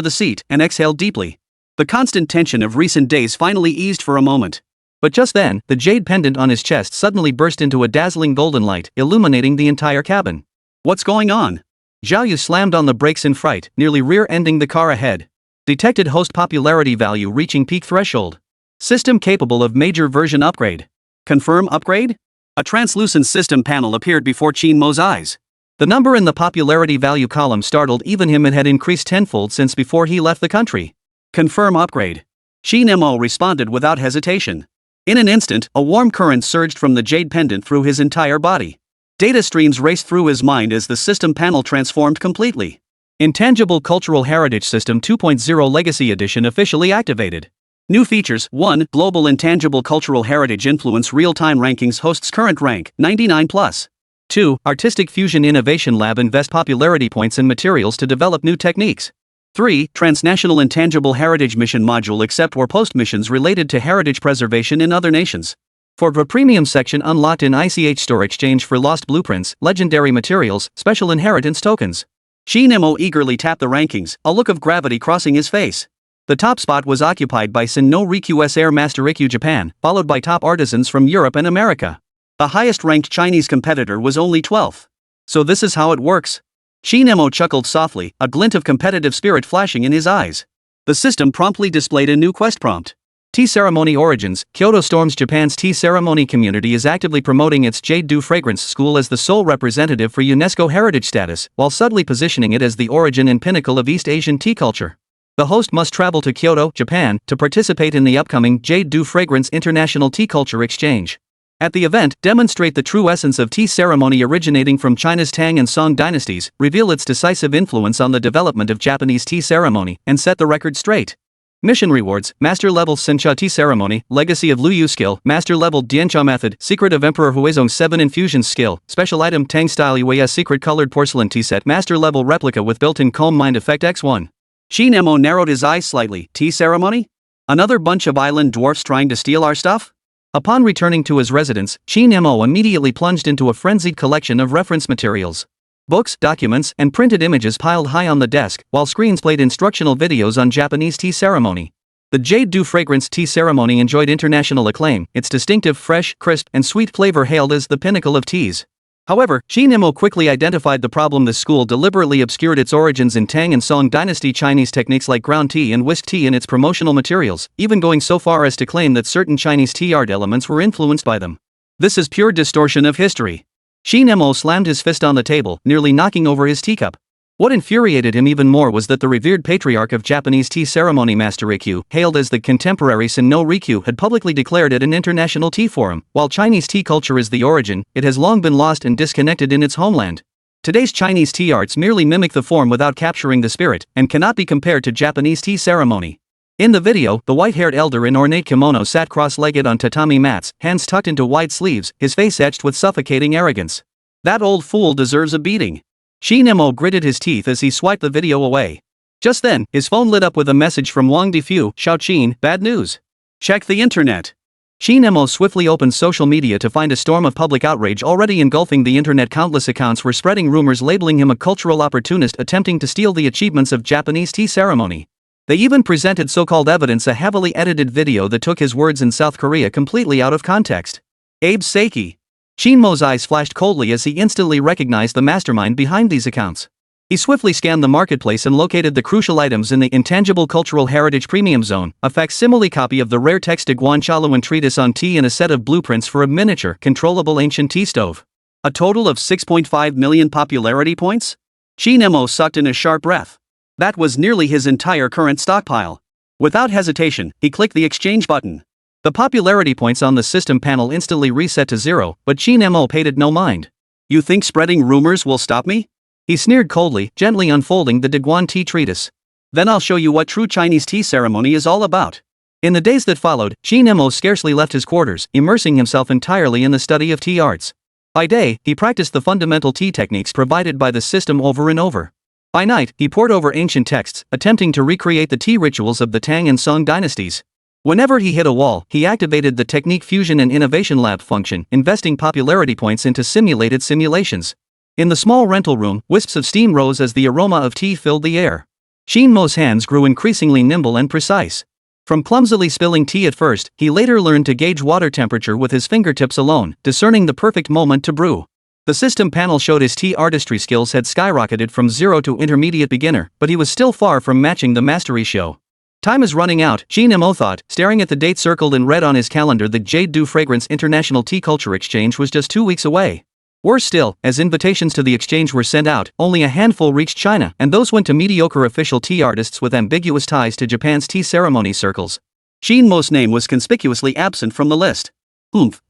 Speaker 1: the seat, and exhaled deeply. The constant tension of recent days finally eased for a moment. But just then, the jade pendant on his chest suddenly burst into a dazzling golden light, illuminating the entire cabin. What's going on? Zhao Yu slammed on the brakes in fright, nearly rear-ending the car ahead. Detected host popularity value reaching peak threshold. System capable of major version upgrade. Confirm upgrade? A translucent system panel appeared before Qin Mo's eyes. The number in the popularity value column startled even him and had increased tenfold since before he left the country. Confirm upgrade. Qin Mo responded without hesitation. In an instant, a warm current surged from the jade pendant through his entire body. Data streams raced through his mind as the system panel transformed completely. Intangible Cultural Heritage System 2.0 Legacy Edition officially activated. New features: 1. Global Intangible Cultural Heritage Influence Real-Time Rankings hosts current rank, 99+. 2. Artistic Fusion Innovation Lab invest popularity points and materials to develop new techniques. 3. Transnational Intangible Heritage Mission Module accept or post missions related to heritage preservation in other nations. For the premium section unlocked in ICH Store exchange for lost blueprints, legendary materials, special inheritance tokens. Qin Mo eagerly tapped the rankings, a look of gravity crossing his face. The top spot was occupied by Sin no Riku's Air Master Rikyu Japan, followed by top artisans from Europe and America. The highest-ranked Chinese competitor was only 12th. So this is how it works? Qin Mo chuckled softly, a glint of competitive spirit flashing in his eyes. The system promptly displayed a new quest prompt. Tea Ceremony Origins. Kyoto Storms Japan's tea ceremony community is actively promoting its Jade Dew Fragrance School as the sole representative for UNESCO heritage status, while subtly positioning it as the origin and pinnacle of East Asian tea culture. The host must travel to Kyoto, Japan, to participate in the upcoming Jade Dew Fragrance International Tea Culture Exchange. At the event, demonstrate the true essence of tea ceremony originating from China's Tang and Song dynasties, reveal its decisive influence on the development of Japanese tea ceremony, and set the record straight. Mission rewards: Master Level Sencha Tea Ceremony, Legacy of Liu Yu Skill, Master Level Diancha Method, Secret of Emperor Huizong 7 Infusions Skill, Special Item Tang Style Yueya Secret Colored Porcelain Tea Set, Master Level Replica with built-in Calm Mind Effect X1. Qin Mo narrowed his eyes slightly. Tea ceremony? Another bunch of island dwarfs trying to steal our stuff? Upon returning to his residence, Qin Mo immediately plunged into a frenzied collection of reference materials. Books, documents, and printed images piled high on the desk, while screens played instructional videos on Japanese tea ceremony. The Jade Dew Fragrance Tea Ceremony enjoyed international acclaim, its distinctive fresh, crisp, and sweet flavor hailed as the pinnacle of teas. However, Qin Mo quickly identified the problem. The school deliberately obscured its origins in Tang and Song dynasty Chinese techniques like ground tea and whisk tea in its promotional materials, even going so far as to claim that certain Chinese tea art elements were influenced by them. This is pure distortion of history. Qin Mo slammed his fist on the table, nearly knocking over his teacup. What infuriated him even more was that the revered patriarch of Japanese tea ceremony Master Rikyu, hailed as the contemporary Sin no Rikyu, had publicly declared at an international tea forum, while Chinese tea culture is the origin, it has long been lost and disconnected in its homeland. Today's Chinese tea arts merely mimic the form without capturing the spirit, and cannot be compared to Japanese tea ceremony. In the video, the white-haired elder in ornate kimono sat cross-legged on tatami mats, hands tucked into wide sleeves, his face etched with suffocating arrogance. That old fool deserves a beating. Qin Mo gritted his teeth as he swiped the video away. Just then, his phone lit up with a message from Wang Defu. Shaoqin, bad news. Check the internet. Qin Mo swiftly opened social media to find a storm of public outrage already engulfing the internet. Countless accounts were spreading rumors labeling him a cultural opportunist attempting to steal the achievements of Japanese tea ceremony. They even presented so-called evidence, a heavily edited video that took his words in South Korea completely out of context. Abe Seki. Qin Mo's eyes flashed coldly as he instantly recognized the mastermind behind these accounts. He swiftly scanned the marketplace and located the crucial items in the Intangible Cultural Heritage Premium Zone, a facsimile copy of the rare text de Guanchaluan treatise on tea and a set of blueprints for a miniature, controllable ancient tea stove. A total of 6.5 million popularity points? Qin Mo sucked in a sharp breath. That was nearly his entire current stockpile. Without hesitation, he clicked the exchange button. The popularity points on the system panel instantly reset to 0, but Qin Mo paid it no mind. You think spreading rumors will stop me? He sneered coldly, gently unfolding the Daguan tea treatise. Then I'll show you what true Chinese tea ceremony is all about. In the days that followed, Qin Mo scarcely left his quarters, immersing himself entirely in the study of tea arts. By day, he practiced the fundamental tea techniques provided by the system over and over. By night, he pored over ancient texts, attempting to recreate the tea rituals of the Tang and Song dynasties. Whenever he hit a wall, he activated the Technique Fusion and Innovation Lab function, investing popularity points into simulated simulations. In the small rental room, wisps of steam rose as the aroma of tea filled the air. Qin Mo's hands grew increasingly nimble and precise. From clumsily spilling tea at first, he later learned to gauge water temperature with his fingertips alone, discerning the perfect moment to brew. The system panel showed his tea artistry skills had skyrocketed from 0 to intermediate beginner, but he was still far from matching the mastery show. Time is running out, Qin Mo thought, staring at the date circled in red on his calendar. The Jade Dew Fragrance International Tea Culture Exchange was just 2 weeks away. Worse still, as invitations to the exchange were sent out, only a handful reached China, and those went to mediocre official tea artists with ambiguous ties to Japan's tea ceremony circles. Qin Mo's name was conspicuously absent from the list.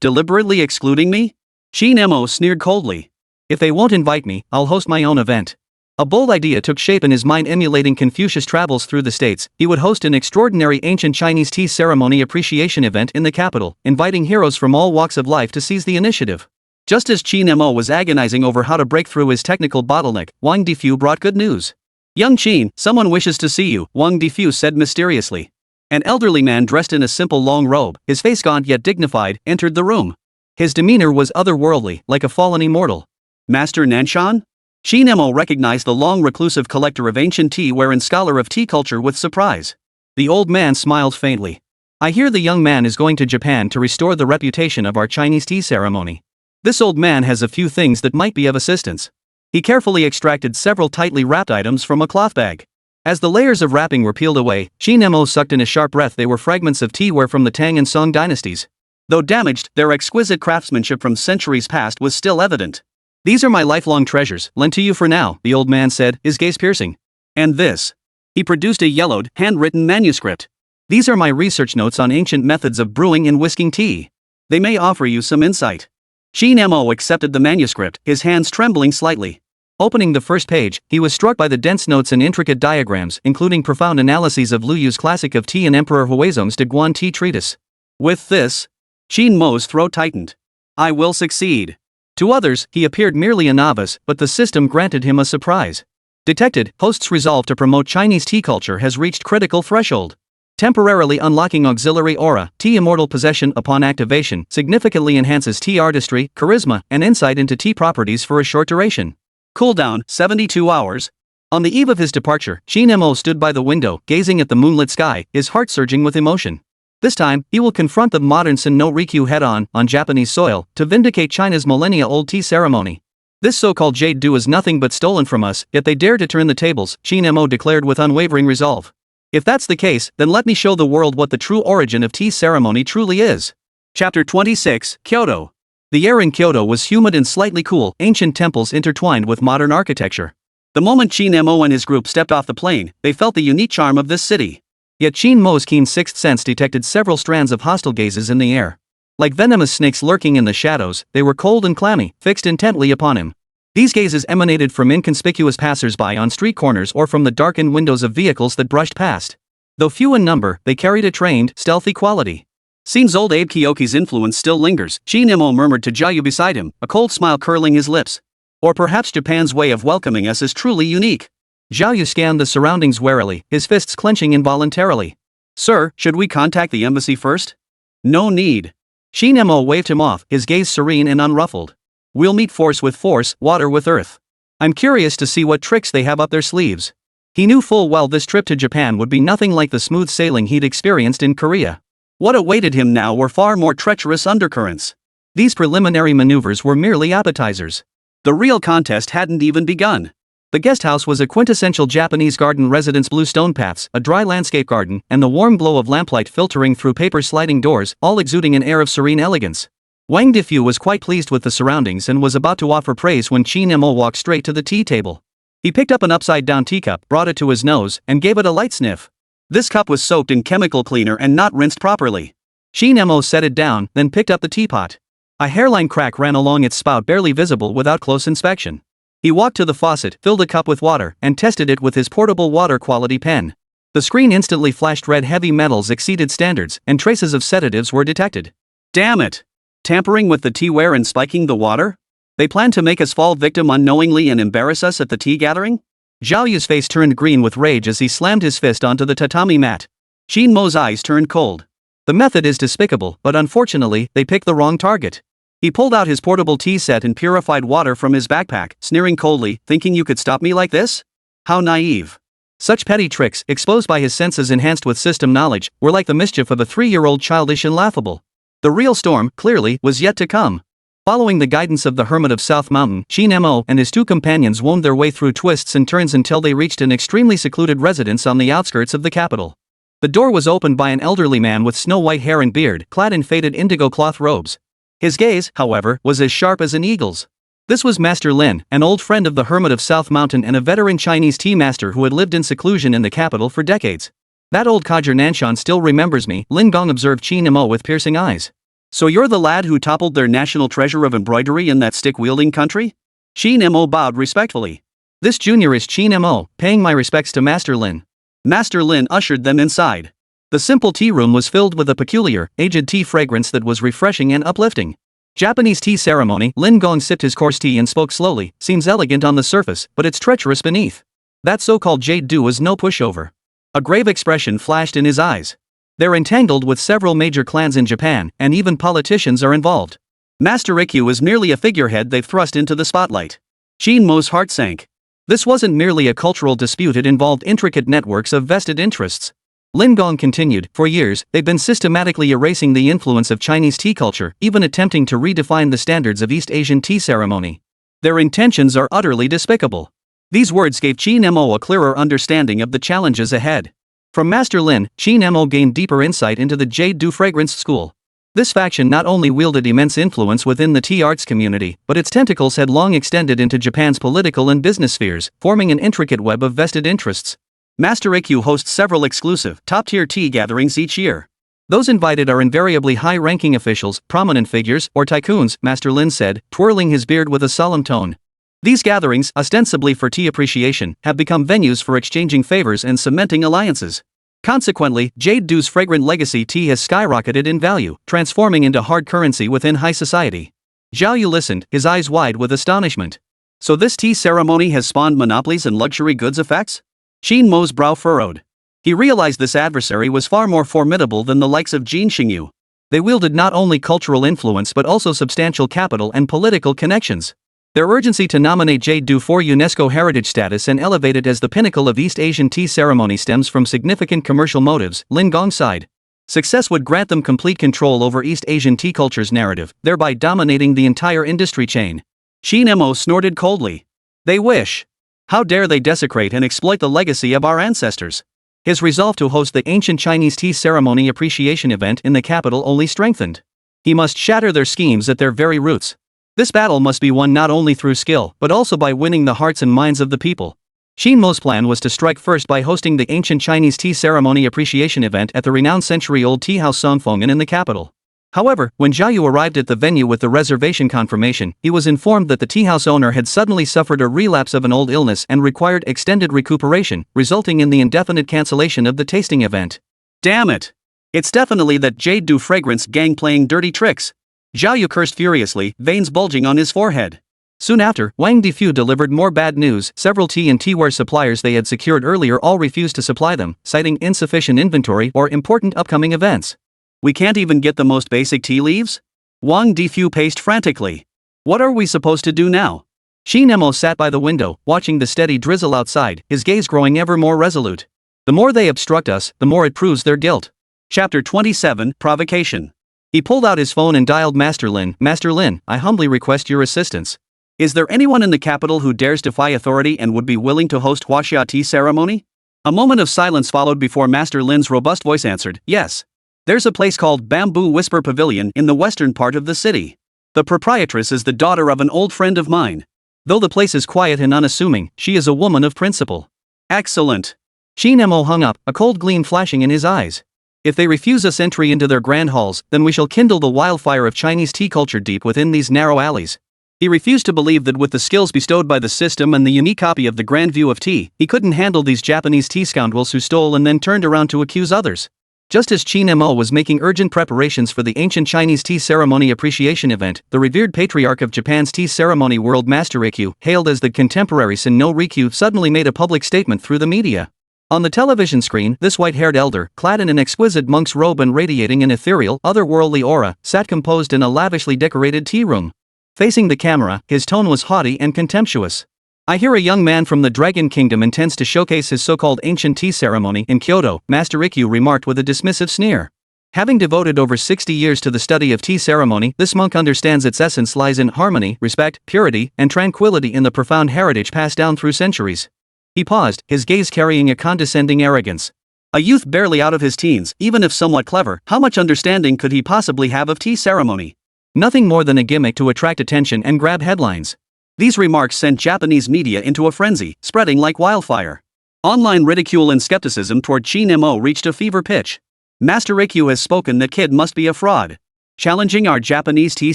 Speaker 1: Deliberately excluding me? Qin Mo sneered coldly. If they won't invite me, I'll host my own event. A bold idea took shape in his mind. Emulating Confucius' travels through the states, he would host an extraordinary ancient Chinese tea ceremony appreciation event in the capital, inviting heroes from all walks of life to seize the initiative. Just as Qin Mo was agonizing over how to break through his technical bottleneck, Wang Difu brought good news. Young Qin, someone wishes to see you, Wang Difu said mysteriously. An elderly man dressed in a simple long robe, his face gaunt yet dignified, entered the room. His demeanor was otherworldly, like a fallen immortal. Master Nanshan? Qin Mo recognized the long reclusive collector of ancient tea-ware and scholar of tea culture with surprise. The old man smiled faintly. I hear the young man is going to Japan to restore the reputation of our Chinese tea ceremony. This old man has a few things that might be of assistance. He carefully extracted several tightly wrapped items from a cloth bag. As the layers of wrapping were peeled away, Qin Mo sucked in a sharp breath. They were fragments of teaware from the Tang and Song dynasties. Though damaged, their exquisite craftsmanship from centuries past was still evident. These are my lifelong treasures, lent to you for now, the old man said, his gaze piercing. And this? He produced a yellowed, handwritten manuscript. These are my research notes on ancient methods of brewing and whisking tea. They may offer you some insight. Qin Mo accepted the manuscript, his hands trembling slightly. Opening the first page, he was struck by the dense notes and intricate diagrams, including profound analyses of Liu Yu's classic of tea and Emperor Huizong's Daguan tea treatise. With this, Qin Mo's throat tightened. I will succeed. To others, he appeared merely a novice, but the system granted him a surprise. Detected, host's resolve to promote Chinese tea culture has reached critical threshold. Temporarily unlocking auxiliary aura, tea immortal possession upon activation significantly enhances tea artistry, charisma, and insight into tea properties for a short duration. Cooldown, 72 hours. On the eve of his departure, Qin Mo stood by the window, gazing at the moonlit sky, his heart surging with emotion. This time, he will confront the modern Sin no Rikyu head-on, on Japanese soil, to vindicate China's millennia-old tea ceremony. This so-called Jade Dew is nothing but stolen from us, yet they dare to turn the tables, Qin Mo declared with unwavering resolve. If that's the case, then let me show the world what the true origin of tea ceremony truly is. Chapter 26, Kyoto. The air in Kyoto was humid and slightly cool, ancient temples intertwined with modern architecture. The moment Qin Mo and his group stepped off the plane, they felt the unique charm of this city. Yet Qin Mo's keen sixth sense detected several strands of hostile gazes in the air. Like venomous snakes lurking in the shadows, they were cold and clammy, fixed intently upon him. These gazes emanated from inconspicuous passers-by on street corners or from the darkened windows of vehicles that brushed past. Though few in number, they carried a trained, stealthy quality. Seems old Abe Kyoki's influence still lingers, Qin Mo murmured to Jiayu beside him, a cold smile curling his lips. Or perhaps Japan's way of welcoming us is truly unique. Jiayu scanned the surroundings warily, his fists clenching involuntarily. Sir, should we contact the embassy first? No need. Qin Mo waved him off, his gaze serene and unruffled. We'll meet force with force, water with earth. I'm curious to see what tricks they have up their sleeves. He knew full well this trip to Japan would be nothing like the smooth sailing he'd experienced in Korea. What awaited him now were far more treacherous undercurrents. These preliminary maneuvers were merely appetizers. The real contest hadn't even begun. The guest house was a quintessential Japanese garden residence, blue stone paths, a dry landscape garden, and the warm glow of lamplight filtering through paper sliding doors, all exuding an air of serene elegance. Wang Defu was quite pleased with the surroundings and was about to offer praise when Qin Mo walked straight to the tea table. He picked up an upside-down teacup, brought it to his nose, and gave it a light sniff. This cup was soaked in chemical cleaner and not rinsed properly. Qin Mo set it down, then picked up the teapot. A hairline crack ran along its spout, barely visible without close inspection. He walked to the faucet, filled a cup with water, and tested it with his portable water-quality pen. The screen instantly flashed red. Heavy metals exceeded standards, and traces of sedatives were detected. Damn it! Tampering with the teaware and spiking the water? They plan to make us fall victim unknowingly and embarrass us at the tea gathering? Zhao Yu's face turned green with rage as he slammed his fist onto the tatami mat. Qin Mo's eyes turned cold. The method is despicable, but unfortunately, they picked the wrong target. He pulled out his portable tea set and purified water from his backpack, sneering coldly, thinking you could stop me like this? How naive. Such petty tricks, exposed by his senses enhanced with system knowledge, were like the mischief of a 3-year-old, childish and laughable. The real storm, clearly, was yet to come. Following the guidance of the Hermit of South Mountain, Qin Mo and his 2 companions wound their way through twists and turns until they reached an extremely secluded residence on the outskirts of the capital. The door was opened by an elderly man with snow-white hair and beard, clad in faded indigo cloth robes. His gaze, however, was as sharp as an eagle's. This was Master Lin, an old friend of the Hermit of South Mountain and a veteran Chinese tea master who had lived in seclusion in the capital for decades. That old codger Nanshan still remembers me, Lin Gong observed Qin Mo with piercing eyes. So you're the lad who toppled their national treasure of embroidery in that stick-wielding country? Qin Mo bowed respectfully. This junior is Qin Mo, paying my respects to Master Lin. Master Lin ushered them inside. The simple tea room was filled with a peculiar, aged tea fragrance that was refreshing and uplifting. Japanese tea ceremony. Lin Gong sipped his coarse tea and spoke slowly. Seems elegant on the surface, but it's treacherous beneath. That so-called jade dew is no pushover. A grave expression flashed in his eyes. They're entangled with several major clans in Japan, and even politicians are involved. Master Ikkyu is merely a figurehead they've thrust into the spotlight. Qin Mo's heart sank. This wasn't merely a cultural dispute, it involved intricate networks of vested interests. Lin Gong continued, for years, they've been systematically erasing the influence of Chinese tea culture, even attempting to redefine the standards of East Asian tea ceremony. Their intentions are utterly despicable. These words gave Qin Mo a clearer understanding of the challenges ahead. From Master Lin, Qin Mo gained deeper insight into the Jade Dew Fragrance School. This faction not only wielded immense influence within the tea arts community, but its tentacles had long extended into Japan's political and business spheres, forming an intricate web of vested interests. Master Ikkyu hosts several exclusive, top-tier tea gatherings each year. Those invited are invariably high-ranking officials, prominent figures, or tycoons, Master Lin said, twirling his beard with a solemn tone. These gatherings, ostensibly for tea appreciation, have become venues for exchanging favors and cementing alliances. Consequently, Jade Dew's fragrant legacy tea has skyrocketed in value, transforming into hard currency within high society. Zhao Yu listened, his eyes wide with astonishment. So this tea ceremony has spawned monopolies and luxury goods effects? Qin Mo's brow furrowed. He realized this adversary was far more formidable than the likes of Jin Xingyu. They wielded not only cultural influence but also substantial capital and political connections. Their urgency to nominate Jade Dew for UNESCO heritage status and elevate it as the pinnacle of East Asian tea ceremony stems from significant commercial motives, Lin Gong sighed. Success would grant them complete control over East Asian tea culture's narrative, thereby dominating the entire industry chain. Qin Mo snorted coldly. They wish. How dare they desecrate and exploit the legacy of our ancestors? His resolve to host the ancient Chinese tea ceremony appreciation event in the capital only strengthened. He must shatter their schemes at their very roots. This battle must be won not only through skill, but also by winning the hearts and minds of the people. Qin Mo's plan was to strike first by hosting the ancient Chinese tea ceremony appreciation event at the renowned century-old tea house Songfengen in the capital. However, when Zhao Yu arrived at the venue with the reservation confirmation, he was informed that the tea house owner had suddenly suffered a relapse of an old illness and required extended recuperation, resulting in the indefinite cancellation of the tasting event. Damn it! It's definitely that Jade Dew fragrance gang playing dirty tricks. Zhao Yu cursed furiously, veins bulging on his forehead. Soon after, Wang Defu delivered more bad news. Several tea and teaware suppliers they had secured earlier all refused to supply them, citing insufficient inventory or important upcoming events. We can't even get the most basic tea leaves? Wang Defu paced frantically. What are we supposed to do now? Qin Mo sat by the window, watching the steady drizzle outside, his gaze growing ever more resolute. The more they obstruct us, the more it proves their guilt. Chapter 27, Provocation. He pulled out his phone and dialed Master Lin. Master Lin, I humbly request your assistance. Is there anyone in the capital who dares defy authority and would be willing to host Huaxia tea ceremony? A moment of silence followed before Master Lin's robust voice answered, yes. There's a place called Bamboo Whisper Pavilion in the western part of the city. The proprietress is the daughter of an old friend of mine. Though the place is quiet and unassuming, she is a woman of principle. Excellent. Qin Mo hung up, a cold gleam flashing in his eyes. If they refuse us entry into their grand halls, then we shall kindle the wildfire of Chinese tea culture deep within these narrow alleys. He refused to believe that with the skills bestowed by the system and the unique copy of the Grand View of Tea, he couldn't handle these Japanese tea scoundrels who stole and then turned around to accuse others. Just as Qin Mo was making urgent preparations for the ancient Chinese tea ceremony appreciation event, the revered patriarch of Japan's tea ceremony world Master Rikyu, hailed as the contemporary Sin no Rikyu, suddenly made a public statement through the media. On the television screen, this white-haired elder, clad in an exquisite monk's robe and radiating an ethereal, otherworldly aura, sat composed in a lavishly decorated tea room. Facing the camera, his tone was haughty and contemptuous. I hear a young man from the Dragon Kingdom intends to showcase his so-called ancient tea ceremony in Kyoto, Master Rikyu remarked with a dismissive sneer. Having devoted over 60 years to the study of tea ceremony, this monk understands its essence lies in harmony, respect, purity, and tranquility in the profound heritage passed down through centuries. He paused, his gaze carrying a condescending arrogance. A youth barely out of his teens, even if somewhat clever, how much understanding could he possibly have of tea ceremony? Nothing more than a gimmick to attract attention and grab headlines. These remarks sent Japanese media into a frenzy, spreading like wildfire. Online ridicule and skepticism toward Qin Mo reached a fever pitch. Master Rikyu has spoken, that kid must be a fraud. Challenging our Japanese tea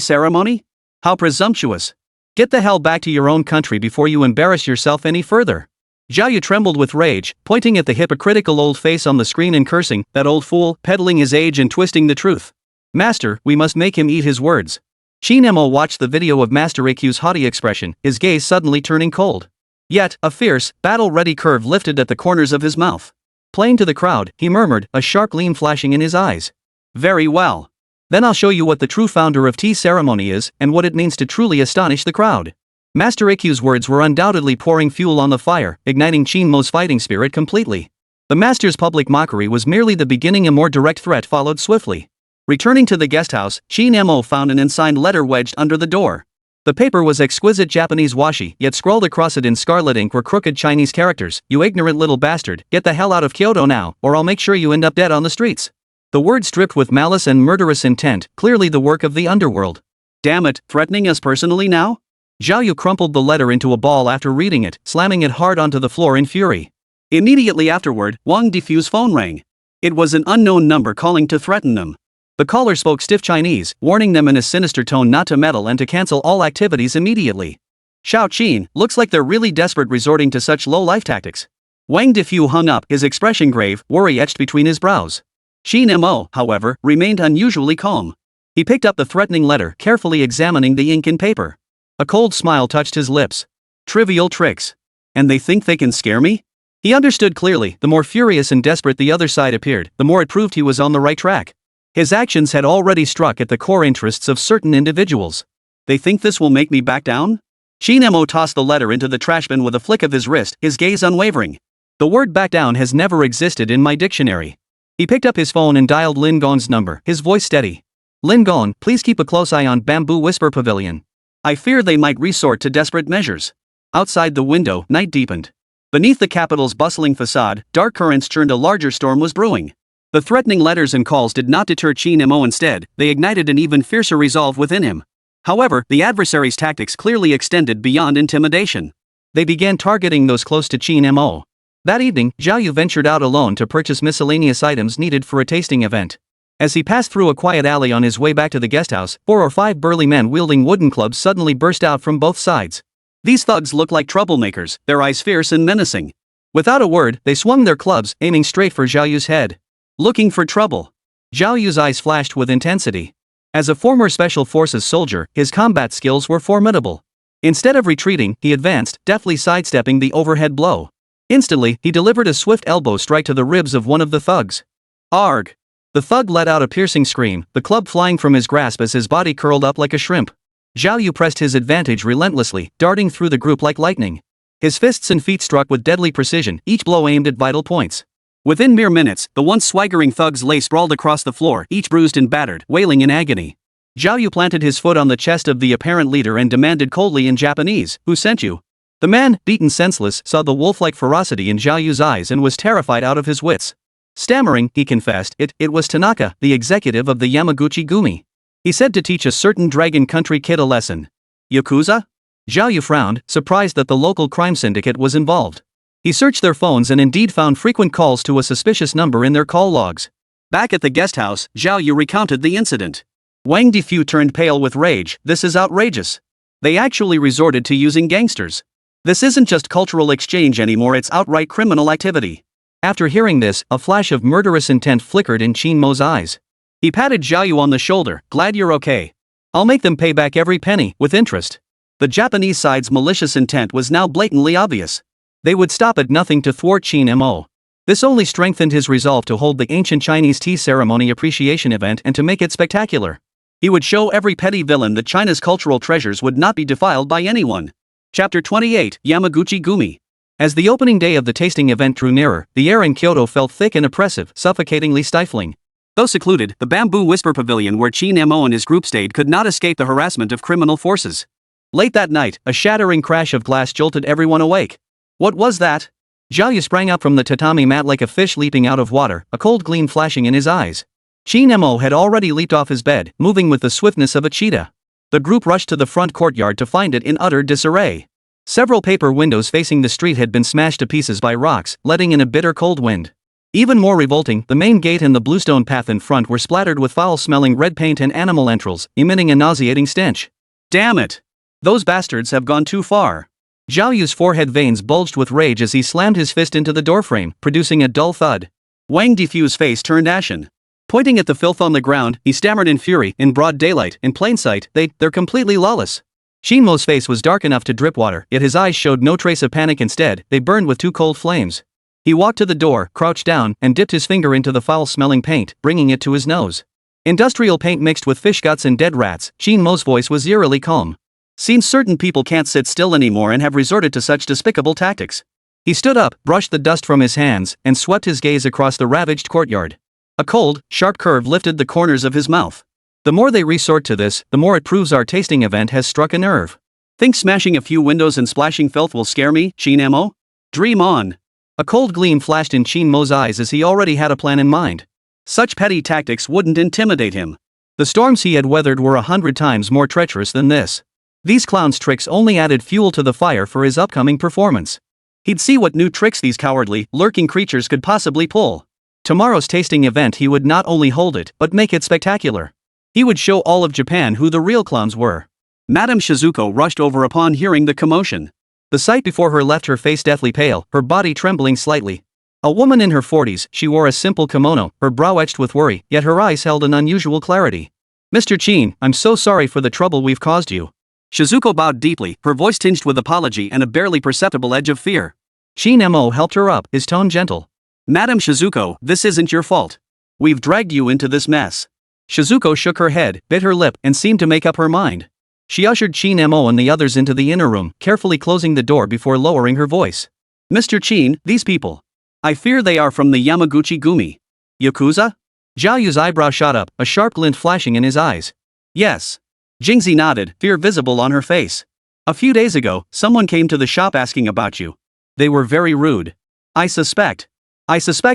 Speaker 1: ceremony? How presumptuous. Get the hell back to your own country before you embarrass yourself any further. Zhao Yu trembled with rage, pointing at the hypocritical old face on the screen and cursing, that old fool, peddling his age and twisting the truth. Master, we must make him eat his words. Qin Mo watched the video of Master Rikyu's haughty expression, his gaze suddenly turning cold. Yet, a fierce, battle-ready curve lifted at the corners of his mouth. Playing to the crowd, he murmured, a sharp gleam flashing in his eyes. Very well. Then I'll show you what the true founder of tea ceremony is, and what it means to truly astonish the crowd. Master Rikyu's words were undoubtedly pouring fuel on the fire, igniting Qin Mo's fighting spirit completely. The master's public mockery was merely the beginning. A more direct threat followed swiftly. Returning to the guest house, Qin Mo found an unsigned letter wedged under the door. The paper was exquisite Japanese washi, yet scrawled across it in scarlet ink were crooked Chinese characters. You ignorant little bastard, get the hell out of Kyoto now, or I'll make sure you end up dead on the streets. The words dripped with malice and murderous intent, clearly the work of the underworld. Damn it, threatening us personally now? Zhao Yu crumpled the letter into a ball after reading it, slamming it hard onto the floor in fury. Immediately afterward, Wang Defu's phone rang. It was an unknown number calling to threaten them. The caller spoke stiff Chinese, warning them in a sinister tone not to meddle and to cancel all activities immediately. Xiao Qin, looks like they're really desperate resorting to such low-life tactics. Wang Defu hung up, his expression grave, worry etched between his brows. Qin Mo, however, remained unusually calm. He picked up the threatening letter, carefully examining the ink and paper. A cold smile touched his lips. Trivial tricks. And they think they can scare me? He understood clearly, the more furious and desperate the other side appeared, the more it proved he was on the right track. His actions had already struck at the core interests of certain individuals. They think this will make me back down? Qin Mo tossed the letter into the trash bin with a flick of his wrist, his gaze unwavering. The word back down has never existed in my dictionary. He picked up his phone and dialed Lin Gong's number, his voice steady. Lin Gong, please keep a close eye on Bamboo Whisper Pavilion. I fear they might resort to desperate measures. Outside the window, night deepened. Beneath the capital's bustling facade, dark currents churned. A larger storm was brewing. The threatening letters and calls did not deter Qin Mo. Instead, they ignited an even fiercer resolve within him. However, the adversary's tactics clearly extended beyond intimidation. They began targeting those close to Qin Mo. That evening, Zhao Yu ventured out alone to purchase miscellaneous items needed for a tasting event. As he passed through a quiet alley on his way back to the guesthouse, 4 or 5 burly men wielding wooden clubs suddenly burst out from both sides. These thugs looked like troublemakers, their eyes fierce and menacing. Without a word, they swung their clubs, aiming straight for Zhao Yu's head. Looking for trouble. Zhao Yu's eyes flashed with intensity. As a former Special Forces soldier, his combat skills were formidable. Instead of retreating, he advanced, deftly sidestepping the overhead blow. Instantly, he delivered a swift elbow strike to the ribs of one of the thugs. Arg! The thug let out a piercing scream, the club flying from his grasp as his body curled up like a shrimp. Zhao Yu pressed his advantage relentlessly, darting through the group like lightning. His fists and feet struck with deadly precision, each blow aimed at vital points. Within mere minutes, the once swaggering thugs lay sprawled across the floor, each bruised and battered, wailing in agony. Zhao Yu planted his foot on the chest of the apparent leader and demanded coldly in Japanese, "Who sent you?" The man, beaten senseless, saw the wolf-like ferocity in Zhao Yu's eyes and was terrified out of his wits. Stammering, he confessed, it was Tanaka, the executive of the Yamaguchi Gumi. He said to teach a certain dragon country kid a lesson. Yakuza? Zhao Yu frowned, surprised that the local crime syndicate was involved. He searched their phones and indeed found frequent calls to a suspicious number in their call logs. Back at the guest house, Zhao Yu recounted the incident. Wang Difu turned pale with rage. "This is outrageous. They actually resorted to using gangsters. This isn't just cultural exchange anymore, it's outright criminal activity." After hearing this, a flash of murderous intent flickered in Qin Mo's eyes. He patted Zhao Yu on the shoulder. "Glad you're okay. I'll make them pay back every penny, with interest." The Japanese side's malicious intent was now blatantly obvious. They would stop at nothing to thwart Qin Mo. This only strengthened his resolve to hold the ancient Chinese tea ceremony appreciation event and to make it spectacular. He would show every petty villain that China's cultural treasures would not be defiled by anyone. Chapter 28, Yamaguchi Gumi. As the opening day of the tasting event drew nearer, the air in Kyoto felt thick and oppressive, suffocatingly stifling. Though secluded, the bamboo whisper pavilion where Qin Mo and his group stayed could not escape the harassment of criminal forces. Late that night, a shattering crash of glass jolted everyone awake. What was that? Zhao Yu sprang up from the tatami mat like a fish leaping out of water, a cold gleam flashing in his eyes. Qin Mo had already leaped off his bed, moving with the swiftness of a cheetah. The group rushed to the front courtyard to find it in utter disarray. Several paper windows facing the street had been smashed to pieces by rocks, letting in a bitter cold wind. Even more revolting, the main gate and the bluestone path in front were splattered with foul-smelling red paint and animal entrails, emitting a nauseating stench. Damn it! Those bastards have gone too far. Zhao Yu's forehead veins bulged with rage as he slammed his fist into the doorframe, producing a dull thud. Wang Difu's face turned ashen. Pointing at the filth on the ground, he stammered in fury. "In broad daylight, in plain sight, they're completely lawless." Qin Mo's face was dark enough to drip water, yet his eyes showed no trace of panic. Instead, they burned with two cold flames. He walked to the door, crouched down, and dipped his finger into the foul-smelling paint, bringing it to his nose. Industrial paint mixed with fish guts and dead rats. Qin Mo's voice was eerily calm. "Seems certain people can't sit still anymore and have resorted to such despicable tactics." He stood up, brushed the dust from his hands, and swept his gaze across the ravaged courtyard. A cold, sharp curve lifted the corners of his mouth. "The more they resort to this, the more it proves our tasting event has struck a nerve. Think smashing a few windows and splashing filth will scare me, Qin Mo? Dream on." A cold gleam flashed in Qin Mo's eyes as he already had a plan in mind. Such petty tactics wouldn't intimidate him. The storms he had weathered were 100 times more treacherous than this. These clowns' tricks only added fuel to the fire for his upcoming performance. He'd see what new tricks these cowardly, lurking creatures could possibly pull. Tomorrow's tasting event he would not only hold it, but make it spectacular. He would show all of Japan who the real clowns were. Madame Shizuko rushed over upon hearing the commotion. The sight before her left her face deathly pale, her body trembling slightly. A woman in her 40s, she wore a simple kimono, her brow etched with worry, yet her eyes held an unusual clarity. "Mr. Qin, I'm so sorry for the trouble we've caused you." Shizuko bowed deeply, her voice tinged with apology and a barely perceptible edge of fear. Qin Mo helped her up, his tone gentle. "Madame Shizuko, this isn't your fault. We've dragged you into this mess." Shizuko shook her head, bit her lip, and seemed to make up her mind. She ushered Qin Mo and the others into the inner room, carefully closing the door before lowering her voice. "Mr. Qin, these people. I fear they are from the Yamaguchi Gumi. Yakuza?" Zhao Yu's eyebrow shot up, a sharp glint flashing in his eyes. "Yes." Jingzi nodded, fear visible on her face. "A few days ago, someone came to the shop asking about you. They were very rude. I suspect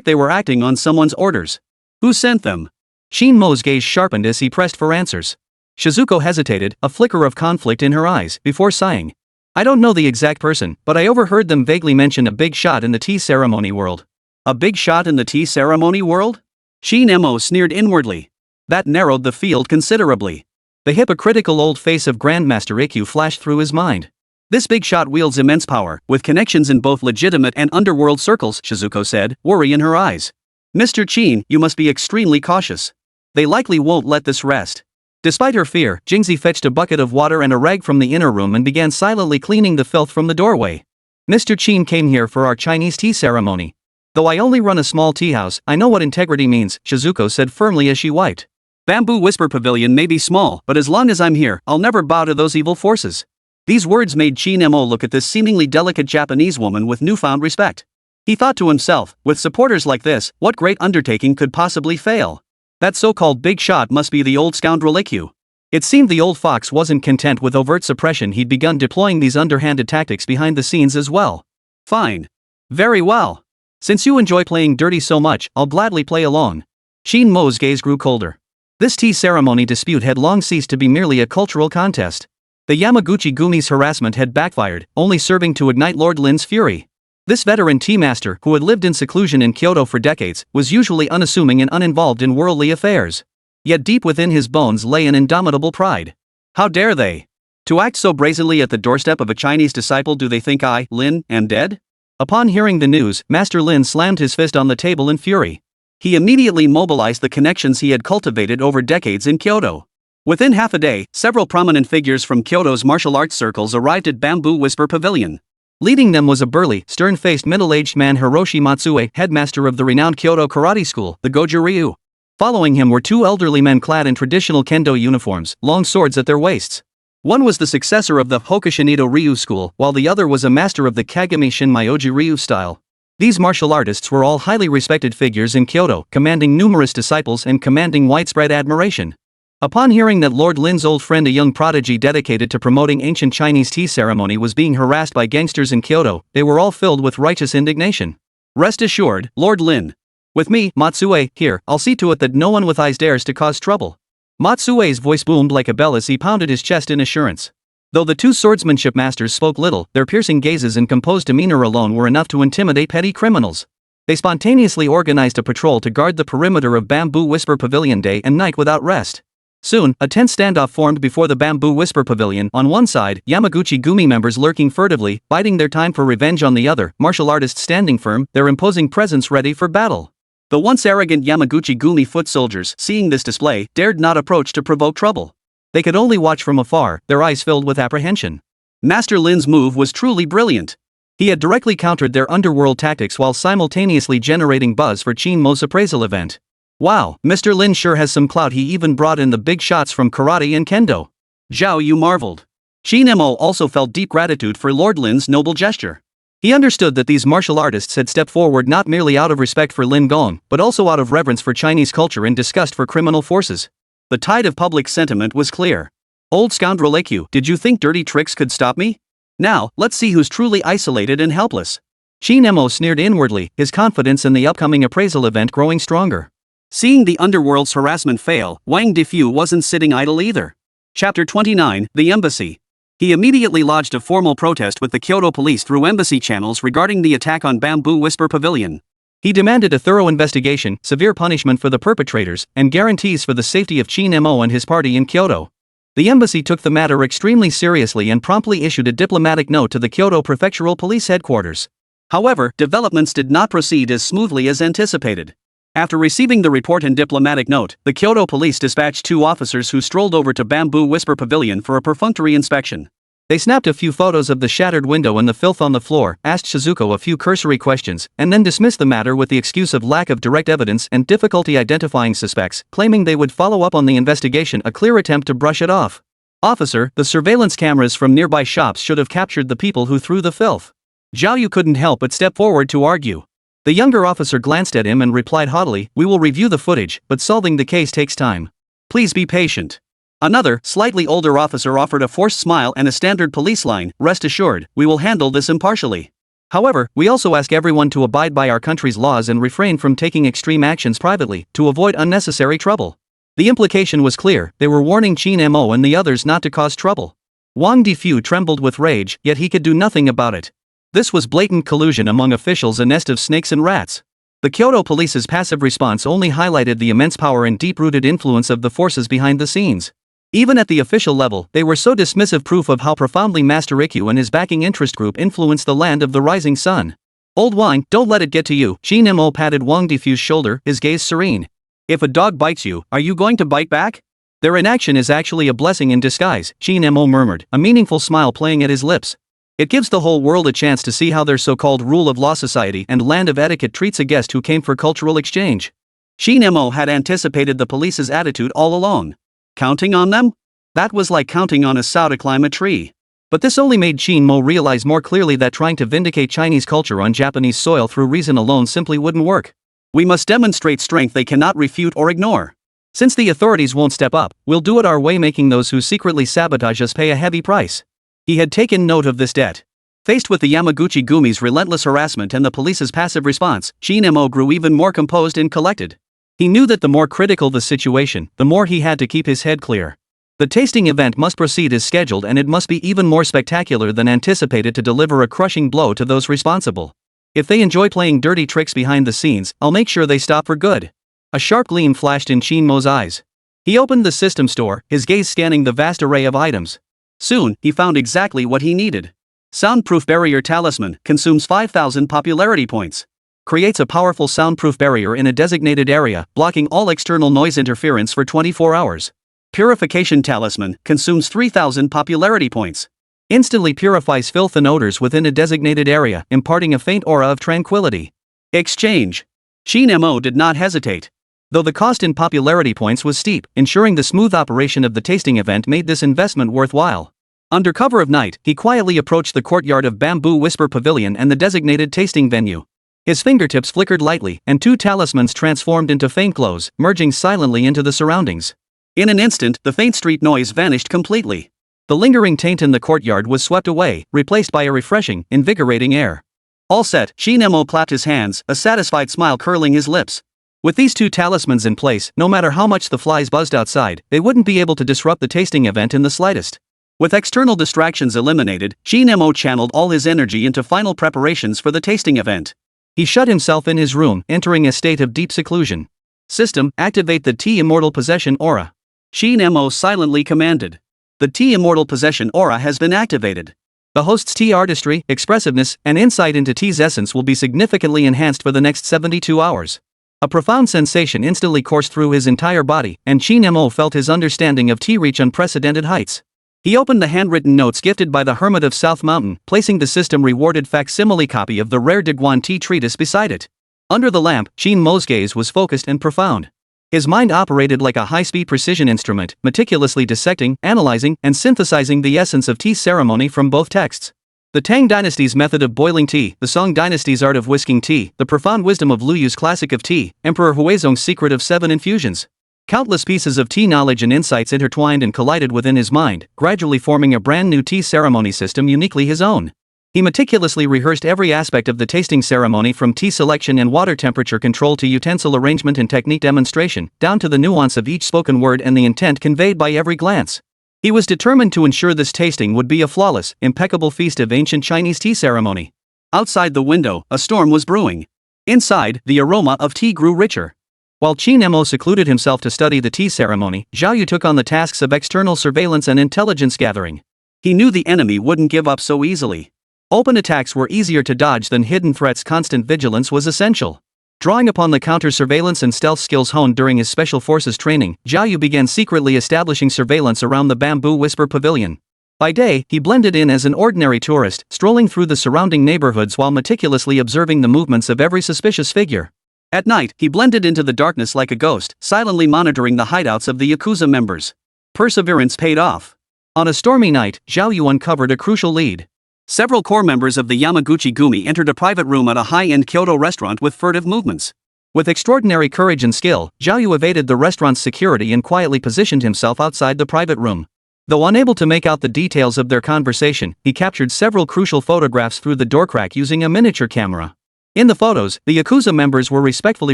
Speaker 1: they were acting on someone's orders." "Who sent them?" Qin Mo's gaze sharpened as he pressed for answers. Shizuko hesitated, a flicker of conflict in her eyes, before sighing. "I don't know the exact person, but I overheard them vaguely mention a big shot in the tea ceremony world." "A big shot in the tea ceremony world?" Qin Mo sneered inwardly. That narrowed the field considerably. The hypocritical old face of Grandmaster Ikkyu flashed through his mind. "This big shot wields immense power, with connections in both legitimate and underworld circles," Shizuko said, worry in her eyes. "Mr. Qin, you must be extremely cautious. They likely won't let this rest." Despite her fear, Jingzi fetched a bucket of water and a rag from the inner room and began silently cleaning the filth from the doorway. "Mr. Qin came here for our Chinese tea ceremony. Though I only run a small tea house, I know what integrity means," Shizuko said firmly as she wiped. "Bamboo Whisper Pavilion may be small, but as long as I'm here, I'll never bow to those evil forces." These words made Qin Mo look at this seemingly delicate Japanese woman with newfound respect. He thought to himself, with supporters like this, what great undertaking could possibly fail? That so-called big shot must be the old scoundrel Liu. It seemed the old fox wasn't content with overt suppression. He'd begun deploying these underhanded tactics behind the scenes as well. Fine. Very well. Since you enjoy playing dirty so much, I'll gladly play along. Qin Mo's gaze grew colder. This tea ceremony dispute had long ceased to be merely a cultural contest. The Yamaguchi-gumi's harassment had backfired, only serving to ignite Lord Lin's fury. This veteran tea master, who had lived in seclusion in Kyoto for decades, was usually unassuming and uninvolved in worldly affairs. Yet deep within his bones lay an indomitable pride. How dare they? To act so brazenly at the doorstep of a Chinese disciple? Do they think I, Lin, am dead? Upon hearing the news, Master Lin slammed his fist on the table in fury. He immediately mobilized the connections he had cultivated over decades in Kyoto. Within half a day, several prominent figures from Kyoto's martial arts circles arrived at Bamboo Whisper Pavilion. Leading them was a burly, stern-faced middle-aged man, Hiroshi Matsue, headmaster of the renowned Kyoto karate school, the Goju Ryu. Following him were two elderly men clad in traditional kendo uniforms, long swords at their waists. One was the successor of the Hokushinito Ryu school, while the other was a master of the Kagami Shin-myoji Ryu style. These martial artists were all highly respected figures in Kyoto, commanding numerous disciples and commanding widespread admiration. Upon hearing that Lord Lin's old friend, a young prodigy dedicated to promoting ancient Chinese tea ceremony, was being harassed by gangsters in Kyoto, they were all filled with righteous indignation. Rest assured, Lord Lin. With me, Matsue, here, I'll see to it that no one with eyes dares to cause trouble. Matsue's voice boomed like a bell as he pounded his chest in assurance. Though the two swordsmanship masters spoke little, their piercing gazes and composed demeanor alone were enough to intimidate petty criminals. They spontaneously organized a patrol to guard the perimeter of Bamboo Whisper Pavilion day and night without rest. Soon, a tense standoff formed before the Bamboo Whisper Pavilion. On one side, Yamaguchi-gumi members lurking furtively, biding their time for revenge. On the other, martial artists standing firm, their imposing presence ready for battle. The once arrogant Yamaguchi-gumi foot soldiers, seeing this display, dared not approach to provoke trouble. They could only watch from afar, their eyes filled with apprehension. Master Lin's move was truly brilliant. He had directly countered their underworld tactics while simultaneously generating buzz for Qin Mo's appraisal event. Wow, Mr. Lin sure has some clout. He even brought in the big shots from karate and kendo. Zhao Yu marveled. Qin Mo also felt deep gratitude for Lord Lin's noble gesture. He understood that these martial artists had stepped forward not merely out of respect for Lin Gong, but also out of reverence for Chinese culture and disgust for criminal forces. The tide of public sentiment was clear. Old scoundrel Liu, did you think dirty tricks could stop me? Now, let's see who's truly isolated and helpless. Qin Mo sneered inwardly, his confidence in the upcoming appraisal event growing stronger. Seeing the underworld's harassment fail, Wang Difu wasn't sitting idle either. Chapter 29, The Embassy. He immediately lodged a formal protest with the Kyoto police through embassy channels regarding the attack on Bamboo Whisper Pavilion. He demanded a thorough investigation, severe punishment for the perpetrators, and guarantees for the safety of Qin Mo and his party in Kyoto. The embassy took the matter extremely seriously and promptly issued a diplomatic note to the Kyoto Prefectural Police Headquarters. However, developments did not proceed as smoothly as anticipated. After receiving the report and diplomatic note, the Kyoto police dispatched two officers who strolled over to Bamboo Whisper Pavilion for a perfunctory inspection. They snapped a few photos of the shattered window and the filth on the floor, asked Shizuko a few cursory questions, and then dismissed the matter with the excuse of lack of direct evidence and difficulty identifying suspects, claiming they would follow up on the investigation, a clear attempt to brush it off. Officer, the surveillance cameras from nearby shops should have captured the people who threw the filth. Zhao Yu couldn't help but step forward to argue. The younger officer glanced at him and replied haughtily, "We will review the footage, but solving the case takes time. Please be patient." Another, slightly older officer offered a forced smile and a standard police line, "Rest assured, we will handle this impartially. However, we also ask everyone to abide by our country's laws and refrain from taking extreme actions privately, to avoid unnecessary trouble." The implication was clear, they were warning Qin Mo and the others not to cause trouble. Wang Difu trembled with rage, yet he could do nothing about it. This was blatant collusion among officials, a nest of snakes and rats. The Kyoto police's passive response only highlighted the immense power and deep-rooted influence of the forces behind the scenes. Even at the official level, they were so dismissive, proof of how profoundly Master Ikkyu and his backing interest group influenced the land of the rising sun. "Old wine, don't let it get to you." Qin Mo patted Wang Difu's shoulder, his gaze serene. "If a dog bites you, are you going to bite back?" "Their inaction is actually a blessing in disguise," Qin Mo murmured, a meaningful smile playing at his lips. "It gives the whole world a chance to see how their so-called rule of law society and land of etiquette treats a guest who came for cultural exchange." Qin Mo had anticipated the police's attitude all along. Counting on them? That was like counting on a sow to climb a tree. But this only made Qin Mo realize more clearly that trying to vindicate Chinese culture on Japanese soil through reason alone simply wouldn't work. We must demonstrate strength they cannot refute or ignore. Since the authorities won't step up, we'll do it our way, making those who secretly sabotage us pay a heavy price. He had taken note of this debt. Faced with the Yamaguchi Gumi's relentless harassment and the police's passive response, Qin Mo grew even more composed and collected. He knew that the more critical the situation, the more he had to keep his head clear. The tasting event must proceed as scheduled, and it must be even more spectacular than anticipated to deliver a crushing blow to those responsible. If they enjoy playing dirty tricks behind the scenes, I'll make sure they stop for good. A sharp gleam flashed in Qin Mo's eyes. He opened the system store, his gaze scanning the vast array of items. Soon, he found exactly what he needed. Soundproof Barrier Talisman consumes 5,000 popularity points. Creates a powerful soundproof barrier in a designated area, blocking all external noise interference for 24 hours. Purification Talisman consumes 3,000 popularity points. Instantly purifies filth and odors within a designated area, imparting a faint aura of tranquility. Exchange. Qin Mo did not hesitate. Though the cost in popularity points was steep, ensuring the smooth operation of the tasting event made this investment worthwhile. Under cover of night, he quietly approached the courtyard of Bamboo Whisper Pavilion and the designated tasting venue. His fingertips flickered lightly, and 2 talismans transformed into faint glows, merging silently into the surroundings. In an instant, the faint street noise vanished completely. The lingering taint in the courtyard was swept away, replaced by a refreshing, invigorating air. All set, Qin Mo clapped his hands, a satisfied smile curling his lips. With these 2 talismans in place, no matter how much the flies buzzed outside, they wouldn't be able to disrupt the tasting event in the slightest. With external distractions eliminated, Qin Mo channeled all his energy into final preparations for the tasting event. He shut himself in his room, entering a state of deep seclusion. System, activate the T-Immortal Possession Aura. Qin Mo silently commanded. The T-Immortal Possession Aura has been activated. The host's T artistry, expressiveness, and insight into T's essence will be significantly enhanced for the next 72 hours. A profound sensation instantly coursed through his entire body, and Qin Mo felt his understanding of T reach unprecedented heights. He opened the handwritten notes gifted by the Hermit of South Mountain, placing the system-rewarded facsimile copy of the rare Diguan T treatise beside it. Under the lamp, Qin Mo's gaze was focused and profound. His mind operated like a high-speed precision instrument, meticulously dissecting, analyzing, and synthesizing the essence of tea ceremony from both texts. The Tang Dynasty's method of boiling tea, the Song Dynasty's art of whisking tea, the profound wisdom of Liu Yu's classic of tea, Emperor Huizong's secret of 7 infusions. Countless pieces of tea knowledge and insights intertwined and collided within his mind, gradually forming a brand new tea ceremony system uniquely his own. He meticulously rehearsed every aspect of the tasting ceremony, from tea selection and water temperature control to utensil arrangement and technique demonstration, down to the nuance of each spoken word and the intent conveyed by every glance. He was determined to ensure this tasting would be a flawless, impeccable feast of ancient Chinese tea ceremony. Outside the window, a storm was brewing. Inside, the aroma of tea grew richer. While Qin Mo secluded himself to study the tea ceremony, Zhao Yu took on the tasks of external surveillance and intelligence gathering. He knew the enemy wouldn't give up so easily. Open attacks were easier to dodge than hidden threats. Constant vigilance was essential. Drawing upon the counter-surveillance and stealth skills honed during his special forces training, Zhao Yu began secretly establishing surveillance around the Bamboo Whisper Pavilion. By day, he blended in as an ordinary tourist, strolling through the surrounding neighborhoods while meticulously observing the movements of every suspicious figure. At night, he blended into the darkness like a ghost, silently monitoring the hideouts of the Yakuza members. Perseverance paid off. On a stormy night, Zhao Yu uncovered a crucial lead. Several core members of the Yamaguchi Gumi entered a private room at a high-end Kyoto restaurant with furtive movements. With extraordinary courage and skill, Zhao Yu evaded the restaurant's security and quietly positioned himself outside the private room. Though unable to make out the details of their conversation, he captured several crucial photographs through the door crack using a miniature camera. In the photos, the Yakuza members were respectfully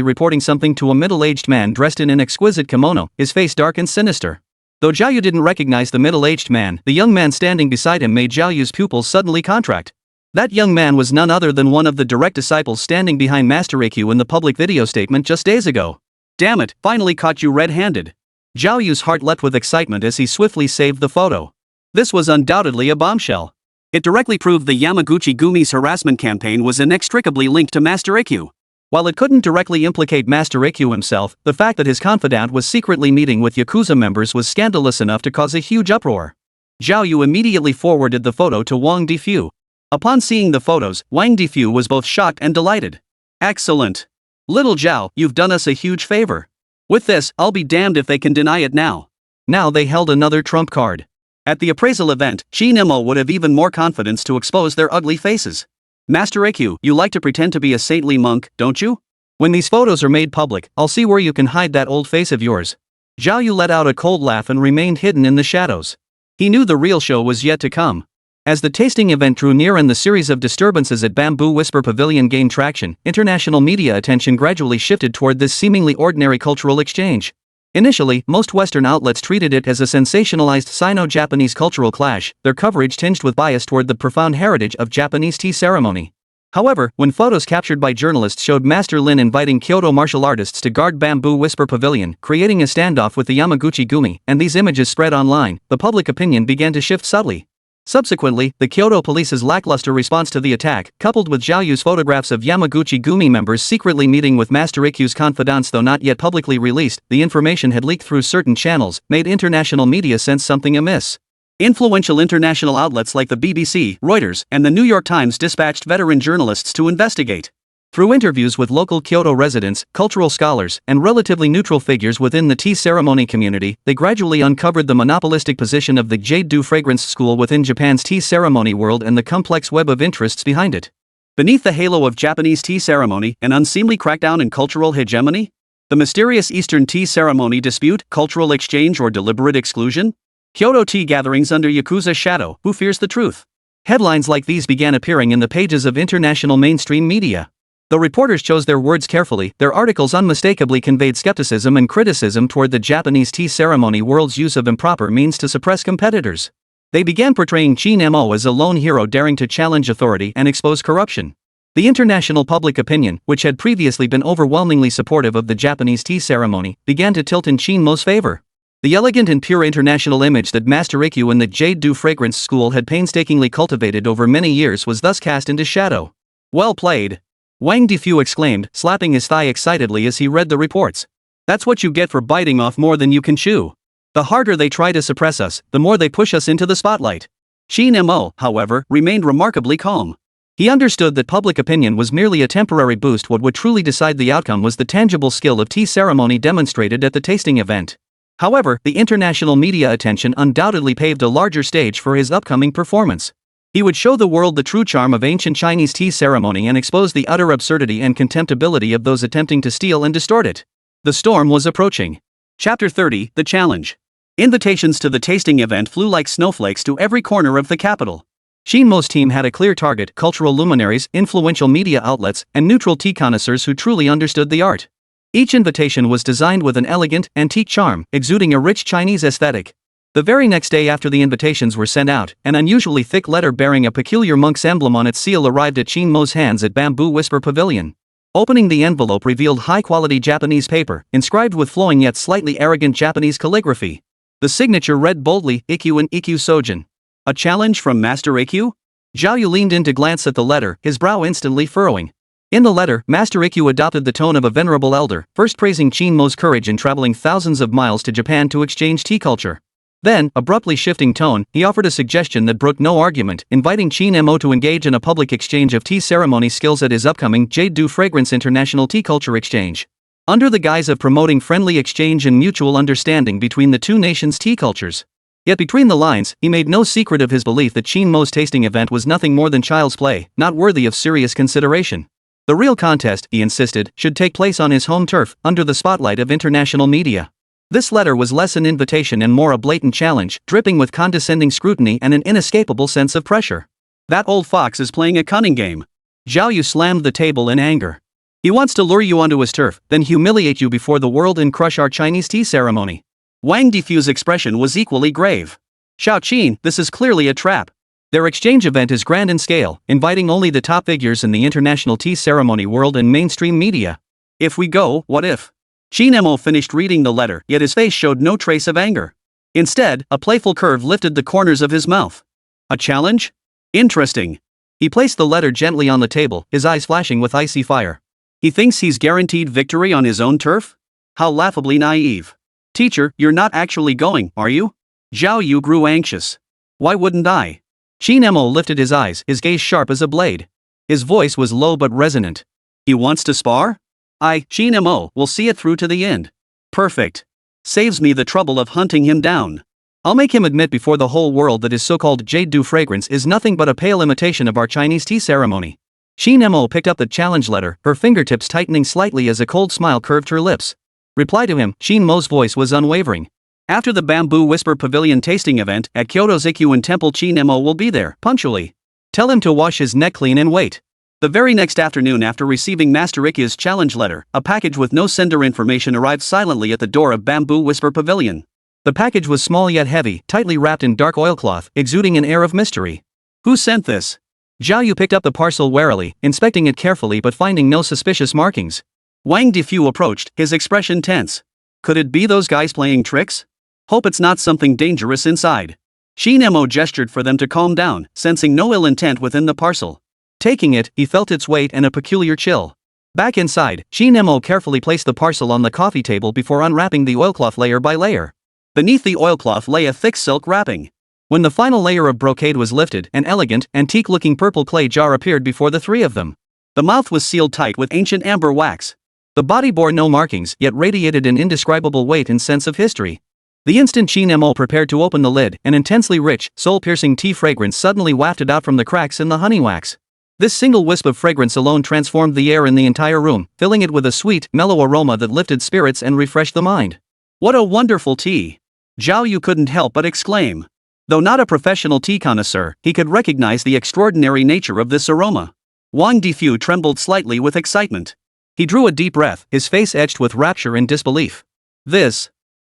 Speaker 1: reporting something to a middle-aged man dressed in an exquisite kimono, his face dark and sinister. Though Zhao Yu didn't recognize the middle-aged man, the young man standing beside him made Zhao Yu's pupils suddenly contract. That young man was none other than one of the direct disciples standing behind Master Ikyu in the public video statement just days ago. Damn it, finally caught you red-handed. Zhao Yu's heart leapt with excitement as he swiftly saved the photo. This was undoubtedly a bombshell. It directly proved the Yamaguchi Gumi's harassment campaign was inextricably linked to Master Ikyu. While it couldn't directly implicate Master Ikyu himself, the fact that his confidant was secretly meeting with Yakuza members was scandalous enough to cause a huge uproar. Zhao Yu immediately forwarded the photo to Wang Difu. Upon seeing the photos, Wang Difu was both shocked and delighted. Excellent. Little Zhao, you've done us a huge favor. With this, I'll be damned if they can deny it now. Now they held another trump card. At the appraisal event, Qin Mo would have even more confidence to expose their ugly faces. Master AQ, you like to pretend to be a saintly monk, don't you? When these photos are made public, I'll see where you can hide that old face of yours. Zhao Yu let out a cold laugh and remained hidden in the shadows. He knew the real show was yet to come. As the tasting event drew near and the series of disturbances at Bamboo Whisper Pavilion gained traction, international media attention gradually shifted toward this seemingly ordinary cultural exchange. Initially, most Western outlets treated it as a sensationalized Sino-Japanese cultural clash, their coverage tinged with bias toward the profound heritage of Japanese tea ceremony. However, when photos captured by journalists showed Master Lin inviting Kyoto martial artists to guard Bamboo Whisper Pavilion, creating a standoff with the Yamaguchi Gumi, and these images spread online, the public opinion began to shift subtly. Subsequently, the Kyoto police's lackluster response to the attack, coupled with Zhao Yu's photographs of Yamaguchi Gumi members secretly meeting with Master Iku's confidants though not yet publicly released, the information had leaked through certain channels, made international media sense something amiss. Influential international outlets like the BBC, Reuters, and the New York Times dispatched veteran journalists to investigate. Through interviews with local Kyoto residents, cultural scholars, and relatively neutral figures within the tea ceremony community, they gradually uncovered the monopolistic position of the Jade Dew Fragrance School within Japan's tea ceremony world and the complex web of interests behind it. Beneath the halo of Japanese tea ceremony, an unseemly crackdown in cultural hegemony? The mysterious Eastern tea ceremony dispute, cultural exchange or deliberate exclusion? Kyoto tea gatherings under Yakuza's shadow, who fears the truth? Headlines like these began appearing in the pages of international mainstream media. Though reporters chose their words carefully, their articles unmistakably conveyed skepticism and criticism toward the Japanese tea ceremony world's use of improper means to suppress competitors. They began portraying Qin Mo as a lone hero daring to challenge authority and expose corruption. The international public opinion, which had previously been overwhelmingly supportive of the Japanese tea ceremony, began to tilt in Qin Mo's favor. The elegant and pure international image that Master Riku and the Jade Dew Fragrance School had painstakingly cultivated over many years was thus cast into shadow. Well played! Wang Defu exclaimed, slapping his thigh excitedly as he read the reports. That's what you get for biting off more than you can chew. The harder they try to suppress us, the more they push us into the spotlight. Qin Mo, however, remained remarkably calm. He understood that public opinion was merely a temporary boost. What would truly decide the outcome was the tangible skill of tea ceremony demonstrated at the tasting event. However, the international media attention undoubtedly paved a larger stage for his upcoming performance. He would show the world the true charm of ancient Chinese tea ceremony and expose the utter absurdity and contemptibility of those attempting to steal and distort it. The storm was approaching. Chapter 30, The Challenge. Invitations to the tasting event flew like snowflakes to every corner of the capital. Qin Mo's team had a clear target: cultural luminaries, influential media outlets, and neutral tea connoisseurs who truly understood the art. Each invitation was designed with an elegant, antique charm, exuding a rich Chinese aesthetic. The very next day after the invitations were sent out, an unusually thick letter bearing a peculiar monk's emblem on its seal arrived at Qin Mo's hands at Bamboo Whisper Pavilion. Opening the envelope revealed high-quality Japanese paper, inscribed with flowing yet slightly arrogant Japanese calligraphy. The signature read boldly, Ikkyu and Ikkyu Sojin. A challenge from Master Ikkyu? Zhao Yu leaned in to glance at the letter, his brow instantly furrowing. In the letter, Master Ikkyu adopted the tone of a venerable elder, first praising Qin Mo's courage in traveling thousands of miles to Japan to exchange tea culture. Then, abruptly shifting tone, he offered a suggestion that brooked no argument, inviting Qin Mo to engage in a public exchange of tea ceremony skills at his upcoming Jade Dew Fragrance International Tea Culture Exchange. Under the guise of promoting friendly exchange and mutual understanding between the two nations' tea cultures. Yet between the lines, he made no secret of his belief that Qin Mo's tasting event was nothing more than child's play, not worthy of serious consideration. The real contest, he insisted, should take place on his home turf, under the spotlight of international media. This letter was less an invitation and more a blatant challenge, dripping with condescending scrutiny and an inescapable sense of pressure. That old fox is playing a cunning game. Zhao Yu slammed the table in anger. He wants to lure you onto his turf, then humiliate you before the world and crush our Chinese tea ceremony. Wang Defu's expression was equally grave. Xiao Qin, this is clearly a trap. Their exchange event is grand in scale, inviting only the top figures in the international tea ceremony world and mainstream media. If we go, what if? Qin Mo finished reading the letter, yet his face showed no trace of anger. Instead, a playful curve lifted the corners of his mouth. A challenge? Interesting. He placed the letter gently on the table, his eyes flashing with icy fire. He thinks he's guaranteed victory on his own turf? How laughably naive. Teacher, you're not actually going, are you? Zhao Yu grew anxious. Why wouldn't I? Qin Mo lifted his eyes, his gaze sharp as a blade. His voice was low but resonant. He wants to spar? Qin Mo, will see it through to the end. Perfect. Saves me the trouble of hunting him down. I'll make him admit before the whole world that his so-called jade dew fragrance is nothing but a pale imitation of our Chinese tea ceremony. Qin Mo picked up the challenge letter, her fingertips tightening slightly as a cold smile curved her lips. Reply to him. Qin Mo's voice was unwavering. After the Bamboo Whisper Pavilion tasting event at Kyoto's Ikuin Temple, Qin Mo will be there, punctually. Tell him to wash his neck clean and wait. The very next afternoon, after receiving Master Ikya's challenge letter, a package with no sender information arrived silently at the door of Bamboo Whisper Pavilion. The package was small yet heavy, tightly wrapped in dark oilcloth, exuding an air of mystery. Who sent this? Zhao Yu picked up the parcel warily, inspecting it carefully but finding no suspicious markings. Wang Defu approached, his expression tense. Could it be those guys playing tricks? Hope it's not something dangerous inside. Qin Mo gestured for them to calm down, sensing no ill intent within the parcel. Taking it, he felt its weight and a peculiar chill. Back inside, Qin Mo carefully placed the parcel on the coffee table before unwrapping the oilcloth layer by layer. Beneath the oilcloth lay a thick silk wrapping. When the final layer of brocade was lifted, an elegant, antique-looking purple clay jar appeared before the three of them. The mouth was sealed tight with ancient amber wax. The body bore no markings, yet radiated an indescribable weight and sense of history. The instant Qin Mo prepared to open the lid, an intensely rich, soul-piercing tea fragrance suddenly wafted out from the cracks in the honey wax. This single wisp of fragrance alone transformed the air in the entire room, filling it with a sweet, mellow aroma that lifted spirits and refreshed the mind. What a wonderful tea! Zhao Yu couldn't help but exclaim. Though not a professional tea connoisseur, he could recognize the extraordinary nature of this aroma. Wang Defu trembled slightly with excitement. He drew a deep breath, his face etched with rapture and disbelief.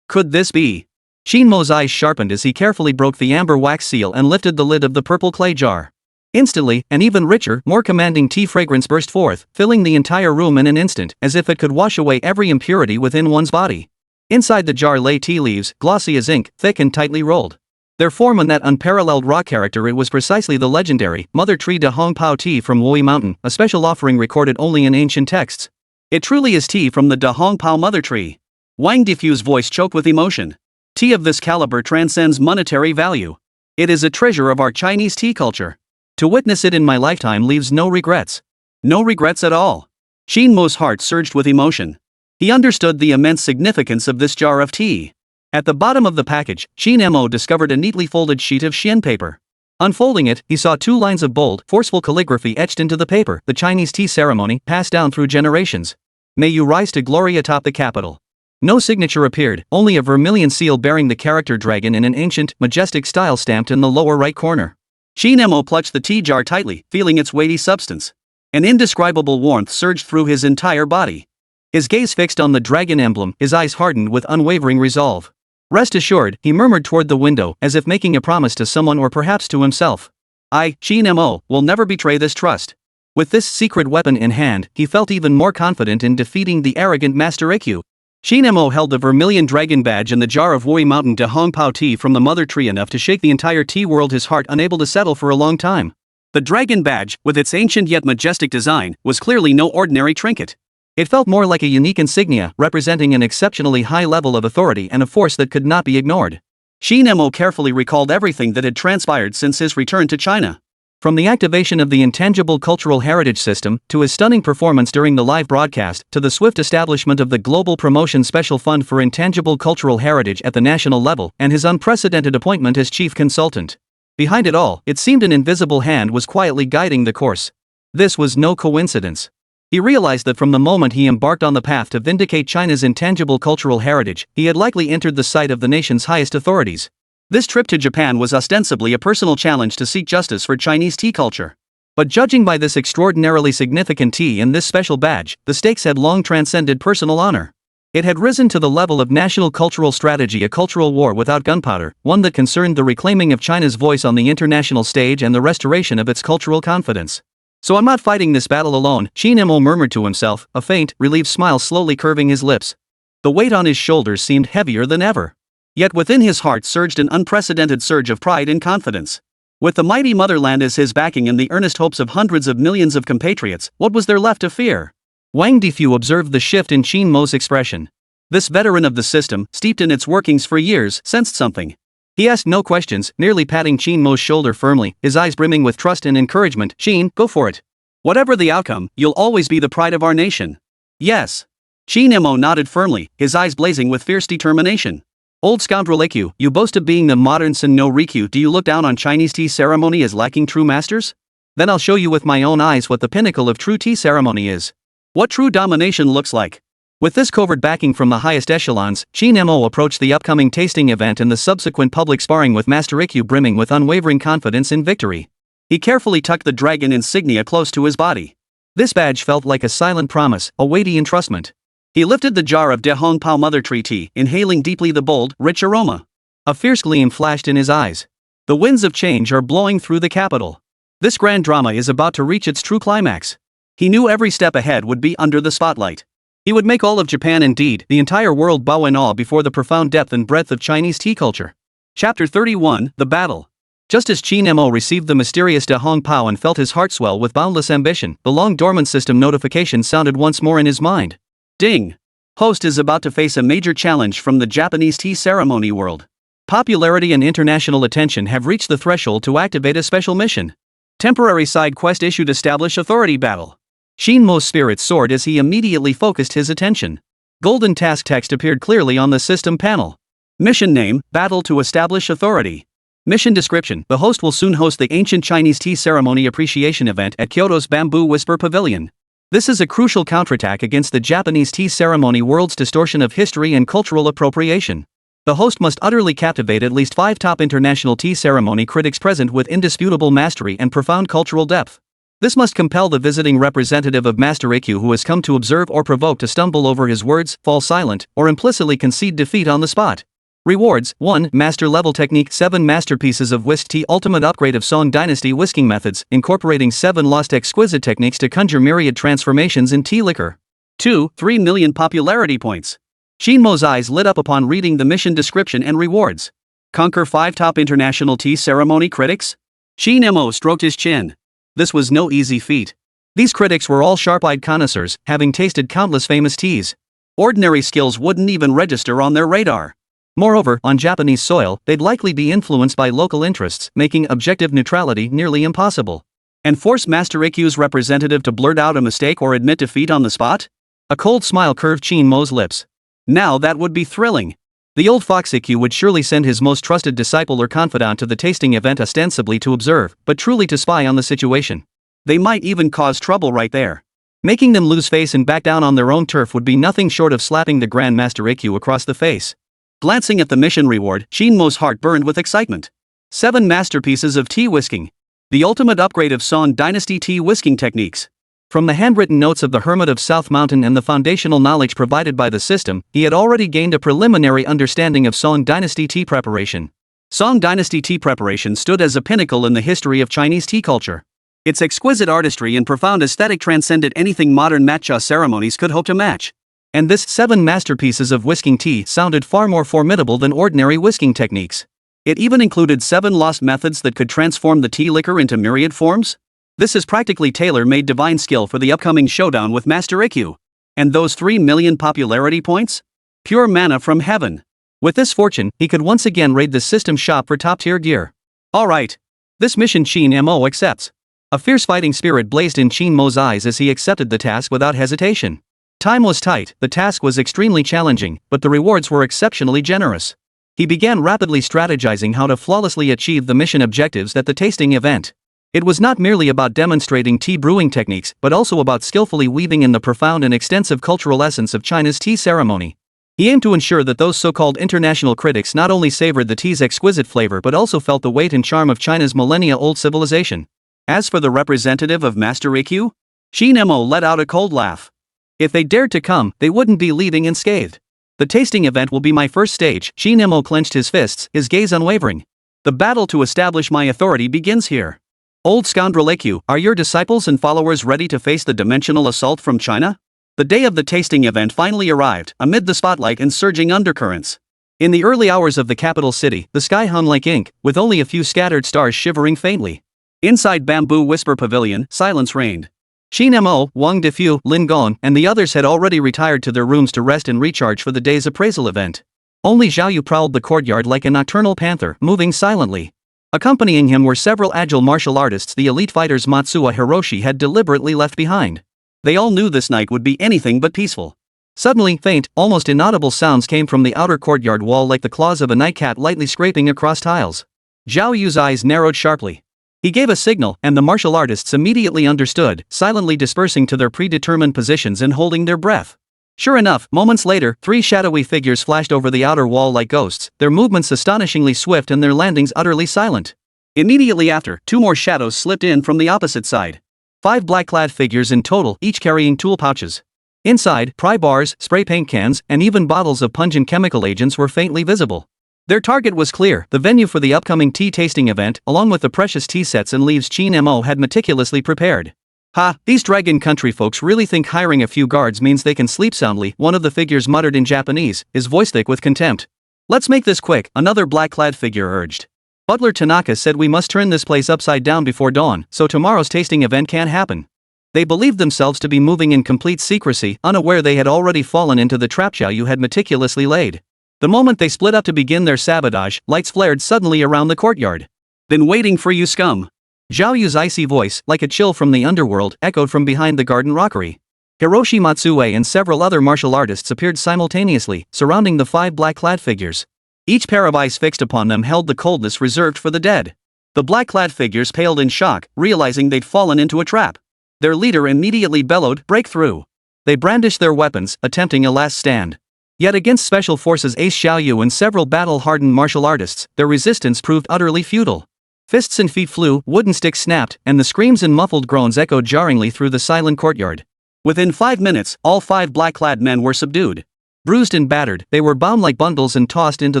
Speaker 1: Could this be? Qin Mo's eyes sharpened as he carefully broke the amber wax seal and lifted the lid of the purple clay jar. Instantly, an even richer, more commanding tea fragrance burst forth, filling the entire room in an instant, as if it could wash away every impurity within one's body. Inside the jar lay tea leaves, glossy as ink, thick and tightly rolled. Their form and that unparalleled raw character, it was precisely the legendary Mother Tree de Hong Pao tea from Wui Mountain, a special offering recorded only in ancient texts. It truly is tea from the de Hong Pao Mother Tree. Wang Defu's voice choked with emotion. Tea of this caliber transcends monetary value. It is a treasure of our Chinese tea culture. To witness it in my lifetime leaves no regrets. No regrets at all. Qin Mo's heart surged with emotion. He understood the immense significance of this jar of tea. At the bottom of the package, Qin Mo discovered a neatly folded sheet of Xian paper. Unfolding it, he saw two lines of bold, forceful calligraphy etched into the paper, the Chinese tea ceremony, passed down through generations. May you rise to glory atop the capital. No signature appeared, only a vermilion seal bearing the character dragon in an ancient, majestic style stamped in the lower right corner. Qin Mo clutched the tea jar tightly, feeling its weighty substance. An indescribable warmth surged through his entire body. His gaze fixed on the dragon emblem, his eyes hardened with unwavering resolve. Rest assured, he murmured toward the window, as if making a promise to someone or perhaps to himself. I, Qin Mo, will never betray this trust. With this secret weapon in hand, he felt even more confident in defeating the arrogant Master Ikyu. Qin Mo held the vermilion dragon badge and the jar of Wui Mountain de Hong Pao tea from the mother tree enough to shake the entire tea world, his heart unable to settle for a long time. The dragon badge, with its ancient yet majestic design, was clearly no ordinary trinket. It felt more like a unique insignia, representing an exceptionally high level of authority and a force that could not be ignored. Qin Mo carefully recalled everything that had transpired since his return to China. From the activation of the Intangible Cultural Heritage System, to his stunning performance during the live broadcast, to the swift establishment of the Global Promotion Special Fund for Intangible Cultural Heritage at the national level, and his unprecedented appointment as chief consultant. Behind it all, it seemed an invisible hand was quietly guiding the course. This was no coincidence. He realized that from the moment he embarked on the path to vindicate China's intangible cultural heritage, he had likely entered the sight of the nation's highest authorities. This trip to Japan was ostensibly a personal challenge to seek justice for Chinese tea culture. But judging by this extraordinarily significant tea and this special badge, the stakes had long transcended personal honor. It had risen to the level of national cultural strategy, a cultural war without gunpowder, one that concerned the reclaiming of China's voice on the international stage and the restoration of its cultural confidence. So I'm not fighting this battle alone, Qin Mo murmured to himself, a faint, relieved smile slowly curving his lips. The weight on his shoulders seemed heavier than ever. Yet within his heart surged an unprecedented surge of pride and confidence. With the mighty motherland as his backing and the earnest hopes of hundreds of millions of compatriots, what was there left to fear? Wang Defu observed the shift in Qin Mo's expression. This veteran of the system, steeped in its workings for years, sensed something. He asked no questions, nearly patting Qin Mo's shoulder firmly, his eyes brimming with trust and encouragement. Qin, go for it. Whatever the outcome, you'll always be the pride of our nation. Yes. Qin Mo nodded firmly, his eyes blazing with fierce determination. Old scoundrel Liu, you boast of being the modern Sen no Rikyu. Do you look down on Chinese tea ceremony as lacking true masters? Then I'll show you with my own eyes what the pinnacle of true tea ceremony is. What true domination looks like. With this covert backing from the highest echelons, Qin Mo approached the upcoming tasting event and the subsequent public sparring with Master Liu brimming with unwavering confidence in victory. He carefully tucked the dragon insignia close to his body. This badge felt like a silent promise, a weighty entrustment. He lifted the jar of De Hong Pao mother tree tea, inhaling deeply the bold, rich aroma. A fierce gleam flashed in his eyes. The winds of change are blowing through the capital. This grand drama is about to reach its true climax. He knew every step ahead would be under the spotlight. He would make all of Japan, indeed the entire world, bow in awe before the profound depth and breadth of Chinese tea culture. Chapter 31, The Battle. Just as Qin Mo received the mysterious De Hong Pao and felt his heart swell with boundless ambition, the long-dormant system notification sounded once more in his mind. Ding! Host is about to face a major challenge from the Japanese tea ceremony world. Popularity and international attention have reached the threshold to activate a special mission. Temporary side quest issued. Establish authority battle. Qin Mo's spirits soared as he immediately focused his attention. Golden task text appeared clearly on the system panel. Mission name, Battle to Establish Authority. Mission description, the host will soon host the ancient Chinese tea ceremony appreciation event at Kyoto's Bamboo Whisper Pavilion. This is a crucial counterattack against the Japanese tea ceremony world's distortion of history and cultural appropriation. The host must utterly captivate at least 5 top international tea ceremony critics present with indisputable mastery and profound cultural depth. This must compel the visiting representative of Master Liu who has come to observe or provoke to stumble over his words, fall silent, or implicitly concede defeat on the spot. Rewards: 1. Master level technique, 7 masterpieces of whisk tea, ultimate upgrade of Song Dynasty whisking methods, incorporating 7 lost exquisite techniques to conjure myriad transformations in tea liquor. 2. 3 million popularity points. Qin Mo's eyes lit up upon reading the mission description and rewards. Conquer 5 top international tea ceremony critics? Qin Mo stroked his chin. This was no easy feat. These critics were all sharp-eyed connoisseurs, having tasted countless famous teas. Ordinary skills wouldn't even register on their radar. Moreover, on Japanese soil, they'd likely be influenced by local interests, making objective neutrality nearly impossible. And force Master Liu's representative to blurt out a mistake or admit defeat on the spot? A cold smile curved Qin Mo's lips. Now that would be thrilling. The old fox Liu would surely send his most trusted disciple or confidant to the tasting event ostensibly to observe, but truly to spy on the situation. They might even cause trouble right there. Making them lose face and back down on their own turf would be nothing short of slapping the Grand Master Liu across the face. Glancing at the mission reward, Qin Mo's heart burned with excitement. 7 masterpieces of tea whisking. The ultimate upgrade of Song Dynasty tea whisking techniques. From the handwritten notes of the Hermit of South Mountain and the foundational knowledge provided by the system, he had already gained a preliminary understanding of Song Dynasty tea preparation. Song Dynasty tea preparation stood as a pinnacle in the history of Chinese tea culture. Its exquisite artistry and profound aesthetic transcended anything modern matcha ceremonies could hope to match. And this 7 masterpieces of whisking tea sounded far more formidable than ordinary whisking techniques. It even included 7 lost methods that could transform the tea liquor into myriad forms. This is practically tailor-made divine skill for the upcoming showdown with Master Liu. And those 3 million popularity points? Pure manna from heaven. With this fortune, he could once again raid the system shop for top-tier gear. Alright. This mission Qin Mo accepts. A fierce fighting spirit blazed in Qin Mo's eyes as he accepted the task without hesitation. Time was tight, the task was extremely challenging, but the rewards were exceptionally generous. He began rapidly strategizing how to flawlessly achieve the mission objectives at the tasting event. It was not merely about demonstrating tea brewing techniques, but also about skillfully weaving in the profound and extensive cultural essence of China's tea ceremony. He aimed to ensure that those so-called international critics not only savored the tea's exquisite flavor but also felt the weight and charm of China's millennia-old civilization. As for the representative of Master Liu, Qin Mo let out a cold laugh. If they dared to come, they wouldn't be leaving unscathed. The tasting event will be my first stage. Qin Mo clenched his fists, his gaze unwavering. The battle to establish my authority begins here. Old scoundrel Liu, are your disciples and followers ready to face the dimensional assault from China? The day of the tasting event finally arrived, amid the spotlight and surging undercurrents. In the early hours of the capital city, the sky hung like ink, with only a few scattered stars shivering faintly. Inside Bamboo Whisper Pavilion, silence reigned. Qin Mo, Wang Defu, Lin Gong, and the others had already retired to their rooms to rest and recharge for the day's appraisal event. Only Zhao Yu prowled the courtyard like a nocturnal panther, moving silently. Accompanying him were several agile martial artists the elite fighters Matsuo Hiroshi had deliberately left behind. They all knew this night would be anything but peaceful. Suddenly, faint, almost inaudible sounds came from the outer courtyard wall like the claws of a nightcat lightly scraping across tiles. Zhao Yu's eyes narrowed sharply. He gave a signal, and the martial artists immediately understood, silently dispersing to their predetermined positions and holding their breath. Sure enough, moments later, 3 shadowy figures flashed over the outer wall like ghosts, their movements astonishingly swift and their landings utterly silent. Immediately after, 2 more shadows slipped in from the opposite side. 5 black-clad figures in total, each carrying tool pouches. Inside, pry bars, spray paint cans, and even bottles of pungent chemical agents were faintly visible. Their target was clear: the venue for the upcoming tea tasting event, along with the precious tea sets and leaves Qin Mo had meticulously prepared. Ha, these Dragon Country folks really think hiring a few guards means they can sleep soundly, one of the figures muttered in Japanese, his voice thick with contempt. Let's make this quick, another black-clad figure urged. Butler Tanaka said we must turn this place upside down before dawn, so tomorrow's tasting event can't happen. They believed themselves to be moving in complete secrecy, unaware they had already fallen into the trap Zhao Yu had meticulously laid. The moment they split up to begin their sabotage, lights flared suddenly around the courtyard. Been waiting for you, scum. Zhao Yu's icy voice, like a chill from the underworld, echoed from behind the garden rockery. Hiroshi Matsue and several other martial artists appeared simultaneously, surrounding the 5 black-clad figures. Each pair of eyes fixed upon them held the coldness reserved for the dead. The black-clad figures paled in shock, realizing they'd fallen into a trap. Their leader immediately bellowed, "Break through!" They brandished their weapons, attempting a last stand. Yet against Special Forces Ace Zhao Yu and several battle-hardened martial artists, their resistance proved utterly futile. Fists and feet flew, wooden sticks snapped, and the screams and muffled groans echoed jarringly through the silent courtyard. Within 5 minutes, all 5 black-clad men were subdued. Bruised and battered, they were bound like bundles and tossed into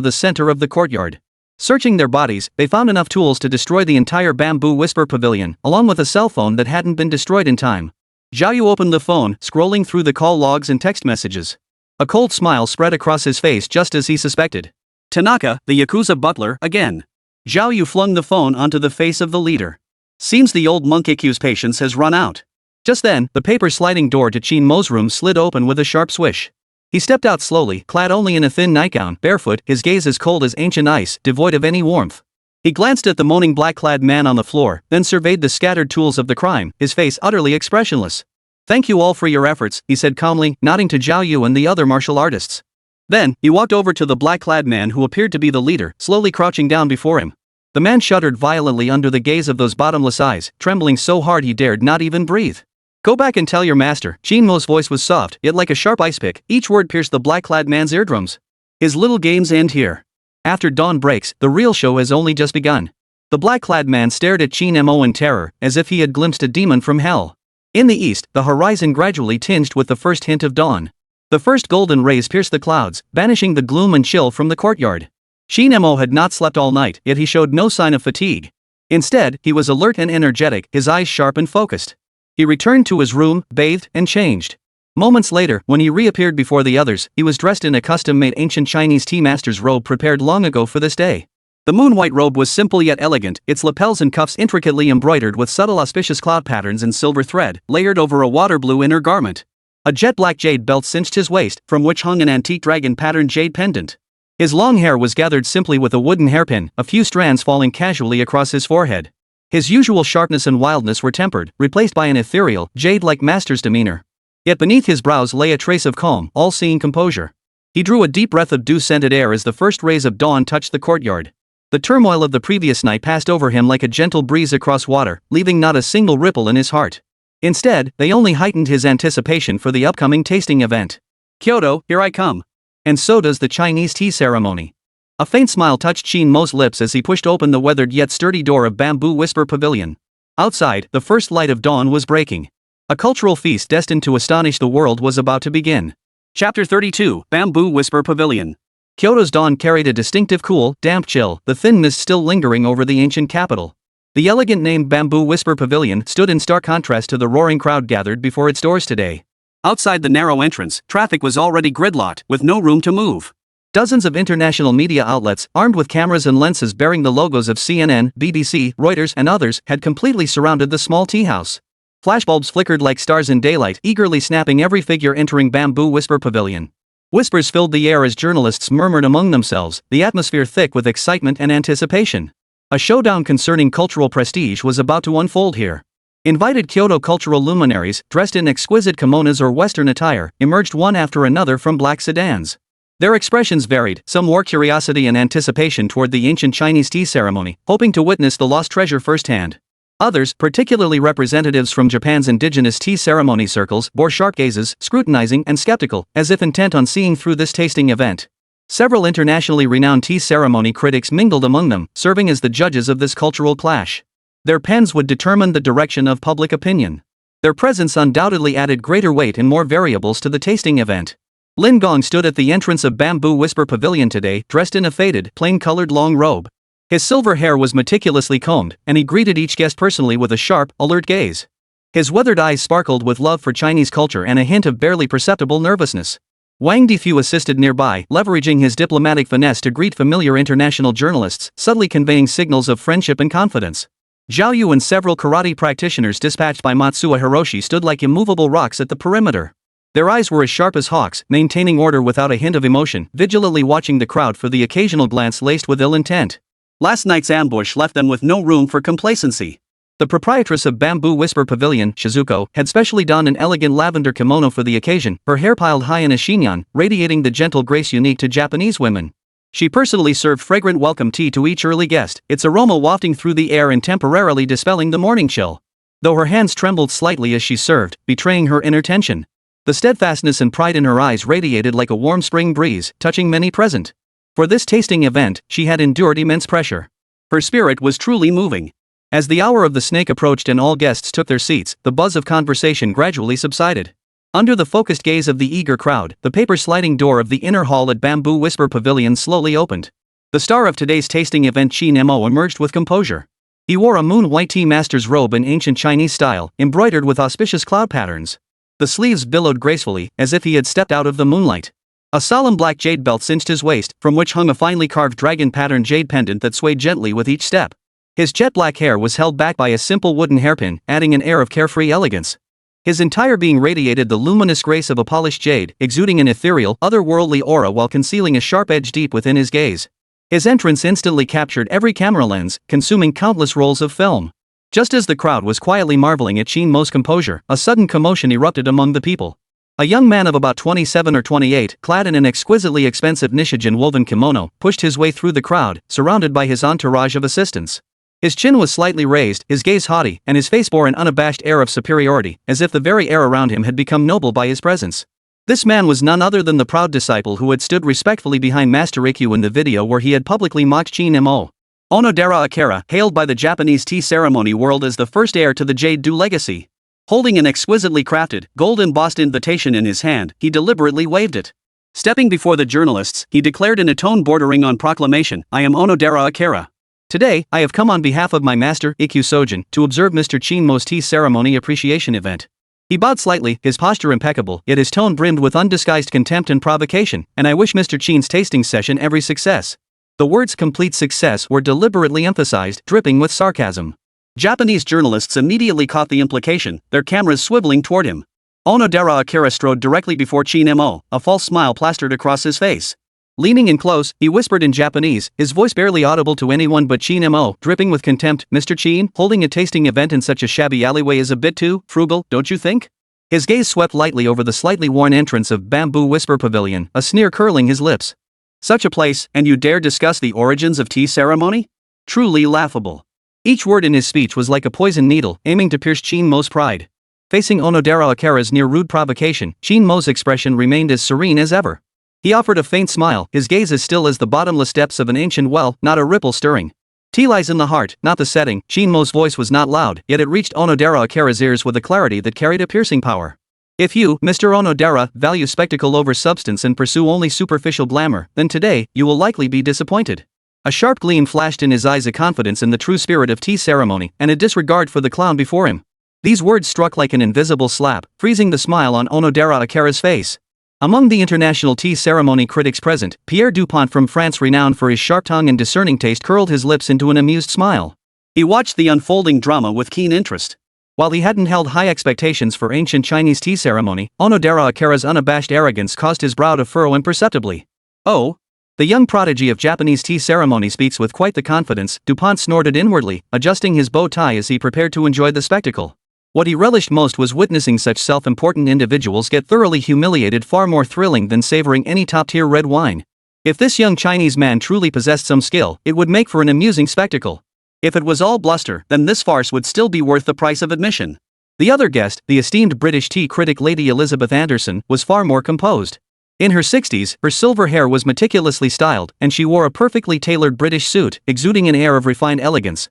Speaker 1: the center of the courtyard. Searching their bodies, they found enough tools to destroy the entire Bamboo Whisper Pavilion, along with a cell phone that hadn't been destroyed in time. Zhao Yu opened the phone, scrolling through the call logs and text messages. A cold smile spread across his face just as he suspected. Tanaka, the Yakuza butler, again. Zhao Yu flung the phone onto the face of the leader. Seems the old monkey's patience has run out. Just then, the paper sliding door to Qin Mo's room slid open with a sharp swish. He stepped out slowly, clad only in a thin nightgown, barefoot, his gaze as cold as ancient ice, devoid of any warmth. He glanced at the moaning black-clad man on the floor, then surveyed the scattered tools of the crime, his face utterly expressionless. "Thank you all for your efforts," he said calmly, nodding to Zhao Yu and the other martial artists. Then, he walked over to the black-clad man who appeared to be the leader, slowly crouching down before him. The man shuddered violently under the gaze of those bottomless eyes, trembling so hard he dared not even breathe. "Go back and tell your master." Qin Mo's voice was soft, yet like a sharp ice pick, each word pierced the black-clad man's eardrums. "His little games end here. After dawn breaks, the real show has only just begun." The black-clad man stared at Qin Mo in terror, as if he had glimpsed a demon from hell. In the east, the horizon gradually tinged with the first hint of dawn. The first golden rays pierced the clouds, banishing the gloom and chill from the courtyard. Qin Mo had not slept all night, yet he showed no sign of fatigue. Instead, he was alert and energetic, his eyes sharp and focused. He returned to his room, bathed, and changed. Moments later, when he reappeared before the others, he was dressed in a custom-made ancient Chinese tea master's robe prepared long ago for this day. The moon-white robe was simple yet elegant, its lapels and cuffs intricately embroidered with subtle auspicious cloud patterns in silver thread, layered over a water-blue inner garment. A jet-black jade belt cinched his waist, from which hung an antique dragon-patterned jade pendant. His long hair was gathered simply with a wooden hairpin, a few strands falling casually across his forehead. His usual sharpness and wildness were tempered, replaced by an ethereal, jade-like master's demeanor. Yet beneath his brows lay a trace of calm, all-seeing composure. He drew a deep breath of dew-scented air as the first rays of dawn touched the courtyard. The turmoil of the previous night passed over him like a gentle breeze across water, leaving not a single ripple in his heart. Instead, they only heightened his anticipation for the upcoming tasting event. "Kyoto, here I come. And so does the Chinese tea ceremony." A faint smile touched Qin Mo's lips as he pushed open the weathered yet sturdy door of Bamboo Whisper Pavilion. Outside, the first light of dawn was breaking. A cultural feast destined to astonish the world was about to begin. Chapter 32, Bamboo Whisper Pavilion. Kyoto's dawn carried a distinctive cool, damp chill, the thin mist still lingering over the ancient capital. The elegant named Bamboo Whisper Pavilion stood in stark contrast to the roaring crowd gathered before its doors today. Outside the narrow entrance, traffic was already gridlocked, with no room to move. Dozens of international media outlets, armed with cameras and lenses bearing the logos of CNN, BBC, Reuters, and others, had completely surrounded the small tea house. Flashbulbs flickered like stars in daylight, eagerly snapping every figure entering Bamboo Whisper Pavilion. Whispers filled the air as journalists murmured among themselves, the atmosphere thick with excitement and anticipation. A showdown concerning cultural prestige was about to unfold here. Invited Kyoto cultural luminaries, dressed in exquisite kimonos or Western attire, emerged one after another from black sedans. Their expressions varied, some wore curiosity and anticipation toward the ancient Chinese tea ceremony, hoping to witness the lost treasure firsthand. Others, particularly representatives from Japan's indigenous tea ceremony circles, bore sharp gazes, scrutinizing and skeptical, as if intent on seeing through this tasting event. Several internationally renowned tea ceremony critics mingled among them, serving as the judges of this cultural clash. Their pens would determine the direction of public opinion. Their presence undoubtedly added greater weight and more variables to the tasting event. Lin Gong stood at the entrance of Bamboo Whisper Pavilion today, dressed in a faded, plain-colored long robe. His silver hair was meticulously combed, and he greeted each guest personally with a sharp, alert gaze. His weathered eyes sparkled with love for Chinese culture and a hint of barely perceptible nervousness. Wang Difu assisted nearby, leveraging his diplomatic finesse to greet familiar international journalists, subtly conveying signals of friendship and confidence. Zhao Yu and several karate practitioners dispatched by Matsuo Hiroshi stood like immovable rocks at the perimeter. Their eyes were as sharp as hawks, maintaining order without a hint of emotion, vigilantly watching the crowd for the occasional glance laced with ill intent. Last night's ambush left them with no room for complacency. The proprietress of Bamboo Whisper Pavilion, Shizuko, had specially donned an elegant lavender kimono for the occasion, her hair piled high in a chignon, radiating the gentle grace unique to Japanese women. She personally served fragrant welcome tea to each early guest, its aroma wafting through the air and temporarily dispelling the morning chill. Though her hands trembled slightly as she served, betraying her inner tension. The steadfastness and pride in her eyes radiated like a warm spring breeze, touching many present. For this tasting event, she had endured immense pressure. Her spirit was truly moving. As the hour of the snake approached and all guests took their seats, the buzz of conversation gradually subsided. Under the focused gaze of the eager crowd, the paper-sliding door of the inner hall at Bamboo Whisper Pavilion slowly opened. The star of today's tasting event, Qin Mo, emerged with composure. He wore a moon-white tea master's robe in ancient Chinese style, embroidered with auspicious cloud patterns. The sleeves billowed gracefully, as if he had stepped out of the moonlight. A solemn black jade belt cinched his waist, from which hung a finely carved dragon-patterned jade pendant that swayed gently with each step. His jet-black hair was held back by a simple wooden hairpin, adding an air of carefree elegance. His entire being radiated the luminous grace of a polished jade, exuding an ethereal, otherworldly aura while concealing a sharp edge deep within his gaze. His entrance instantly captured every camera lens, consuming countless rolls of film. Just as the crowd was quietly marveling at Qin Mo's composure, a sudden commotion erupted among the people. A young man of about 27 or 28, clad in an exquisitely expensive Nishijin woven kimono, pushed his way through the crowd, surrounded by his entourage of assistants. His chin was slightly raised, his gaze haughty, and his face bore an unabashed air of superiority, as if the very air around him had become noble by his presence. This man was none other than the proud disciple who had stood respectfully behind Master Ikkyu in the video where he had publicly mocked Qin Mo. Onodera Akira, hailed by the Japanese tea ceremony world as the first heir to the Jade Du legacy. Holding an exquisitely crafted, gold-embossed invitation in his hand, he deliberately waved it. Stepping before the journalists, he declared in a tone bordering on proclamation, "I am Onodera Akira. Today, I have come on behalf of my master, Ikkyu Sojin, to observe Mr. Qin Mo's tea ceremony appreciation event." He bowed slightly, his posture impeccable, yet his tone brimmed with undisguised contempt and provocation, "and I wish Mr. Qin's tasting session every success." The words "complete success" were deliberately emphasized, dripping with sarcasm. Japanese journalists immediately caught the implication, their cameras swiveling toward him. Onodera Akira strode directly before Qin Mo, a false smile plastered across his face. Leaning in close, he whispered in Japanese, his voice barely audible to anyone but Qin Mo, dripping with contempt, "Mr. Qin, holding a tasting event in such a shabby alleyway is a bit too frugal, don't you think?" His gaze swept lightly over the slightly worn entrance of Bamboo Whisper Pavilion, a sneer curling his lips. "Such a place, and you dare discuss the origins of tea ceremony? Truly laughable." Each word in his speech was like a poisoned needle, aiming to pierce Qin Mo's pride. Facing Onodera Akira's near-rude provocation, Qin Mo's expression remained as serene as ever. He offered a faint smile, his gaze as still as the bottomless depths of an ancient well, not a ripple stirring. "Tea lies in the heart, not the setting." Qin Mo's voice was not loud, yet it reached Onodera Akira's ears with a clarity that carried a piercing power. "If you, Mr. Onodera, value spectacle over substance and pursue only superficial glamour, then today, you will likely be disappointed." A sharp gleam flashed in his eyes, a confidence in the true spirit of tea ceremony, and a disregard for the clown before him. These words struck like an invisible slap, freezing the smile on Onodera Akira's face. Among the international tea ceremony critics present, Pierre Dupont from France, renowned for his sharp tongue and discerning taste, curled his lips into an amused smile. He watched the unfolding drama with keen interest. While he hadn't held high expectations for ancient Chinese tea ceremony, Onodera Akira's unabashed arrogance caused his brow to furrow imperceptibly. "Oh? The young prodigy of Japanese tea ceremony speaks with quite the confidence," Dupont snorted inwardly, adjusting his bow tie as he prepared to enjoy the spectacle. What he relished most was witnessing such self-important individuals get thoroughly humiliated, far more thrilling than savoring any top-tier red wine. If this young Chinese man truly possessed some skill, it would make for an amusing spectacle. If it was all bluster, then this farce would still be worth the price of admission. The other guest, the esteemed British tea critic Lady Elizabeth Anderson, was far more composed. In her 60s, her silver hair was meticulously styled, and she wore a perfectly tailored British suit, exuding an air of refined elegance.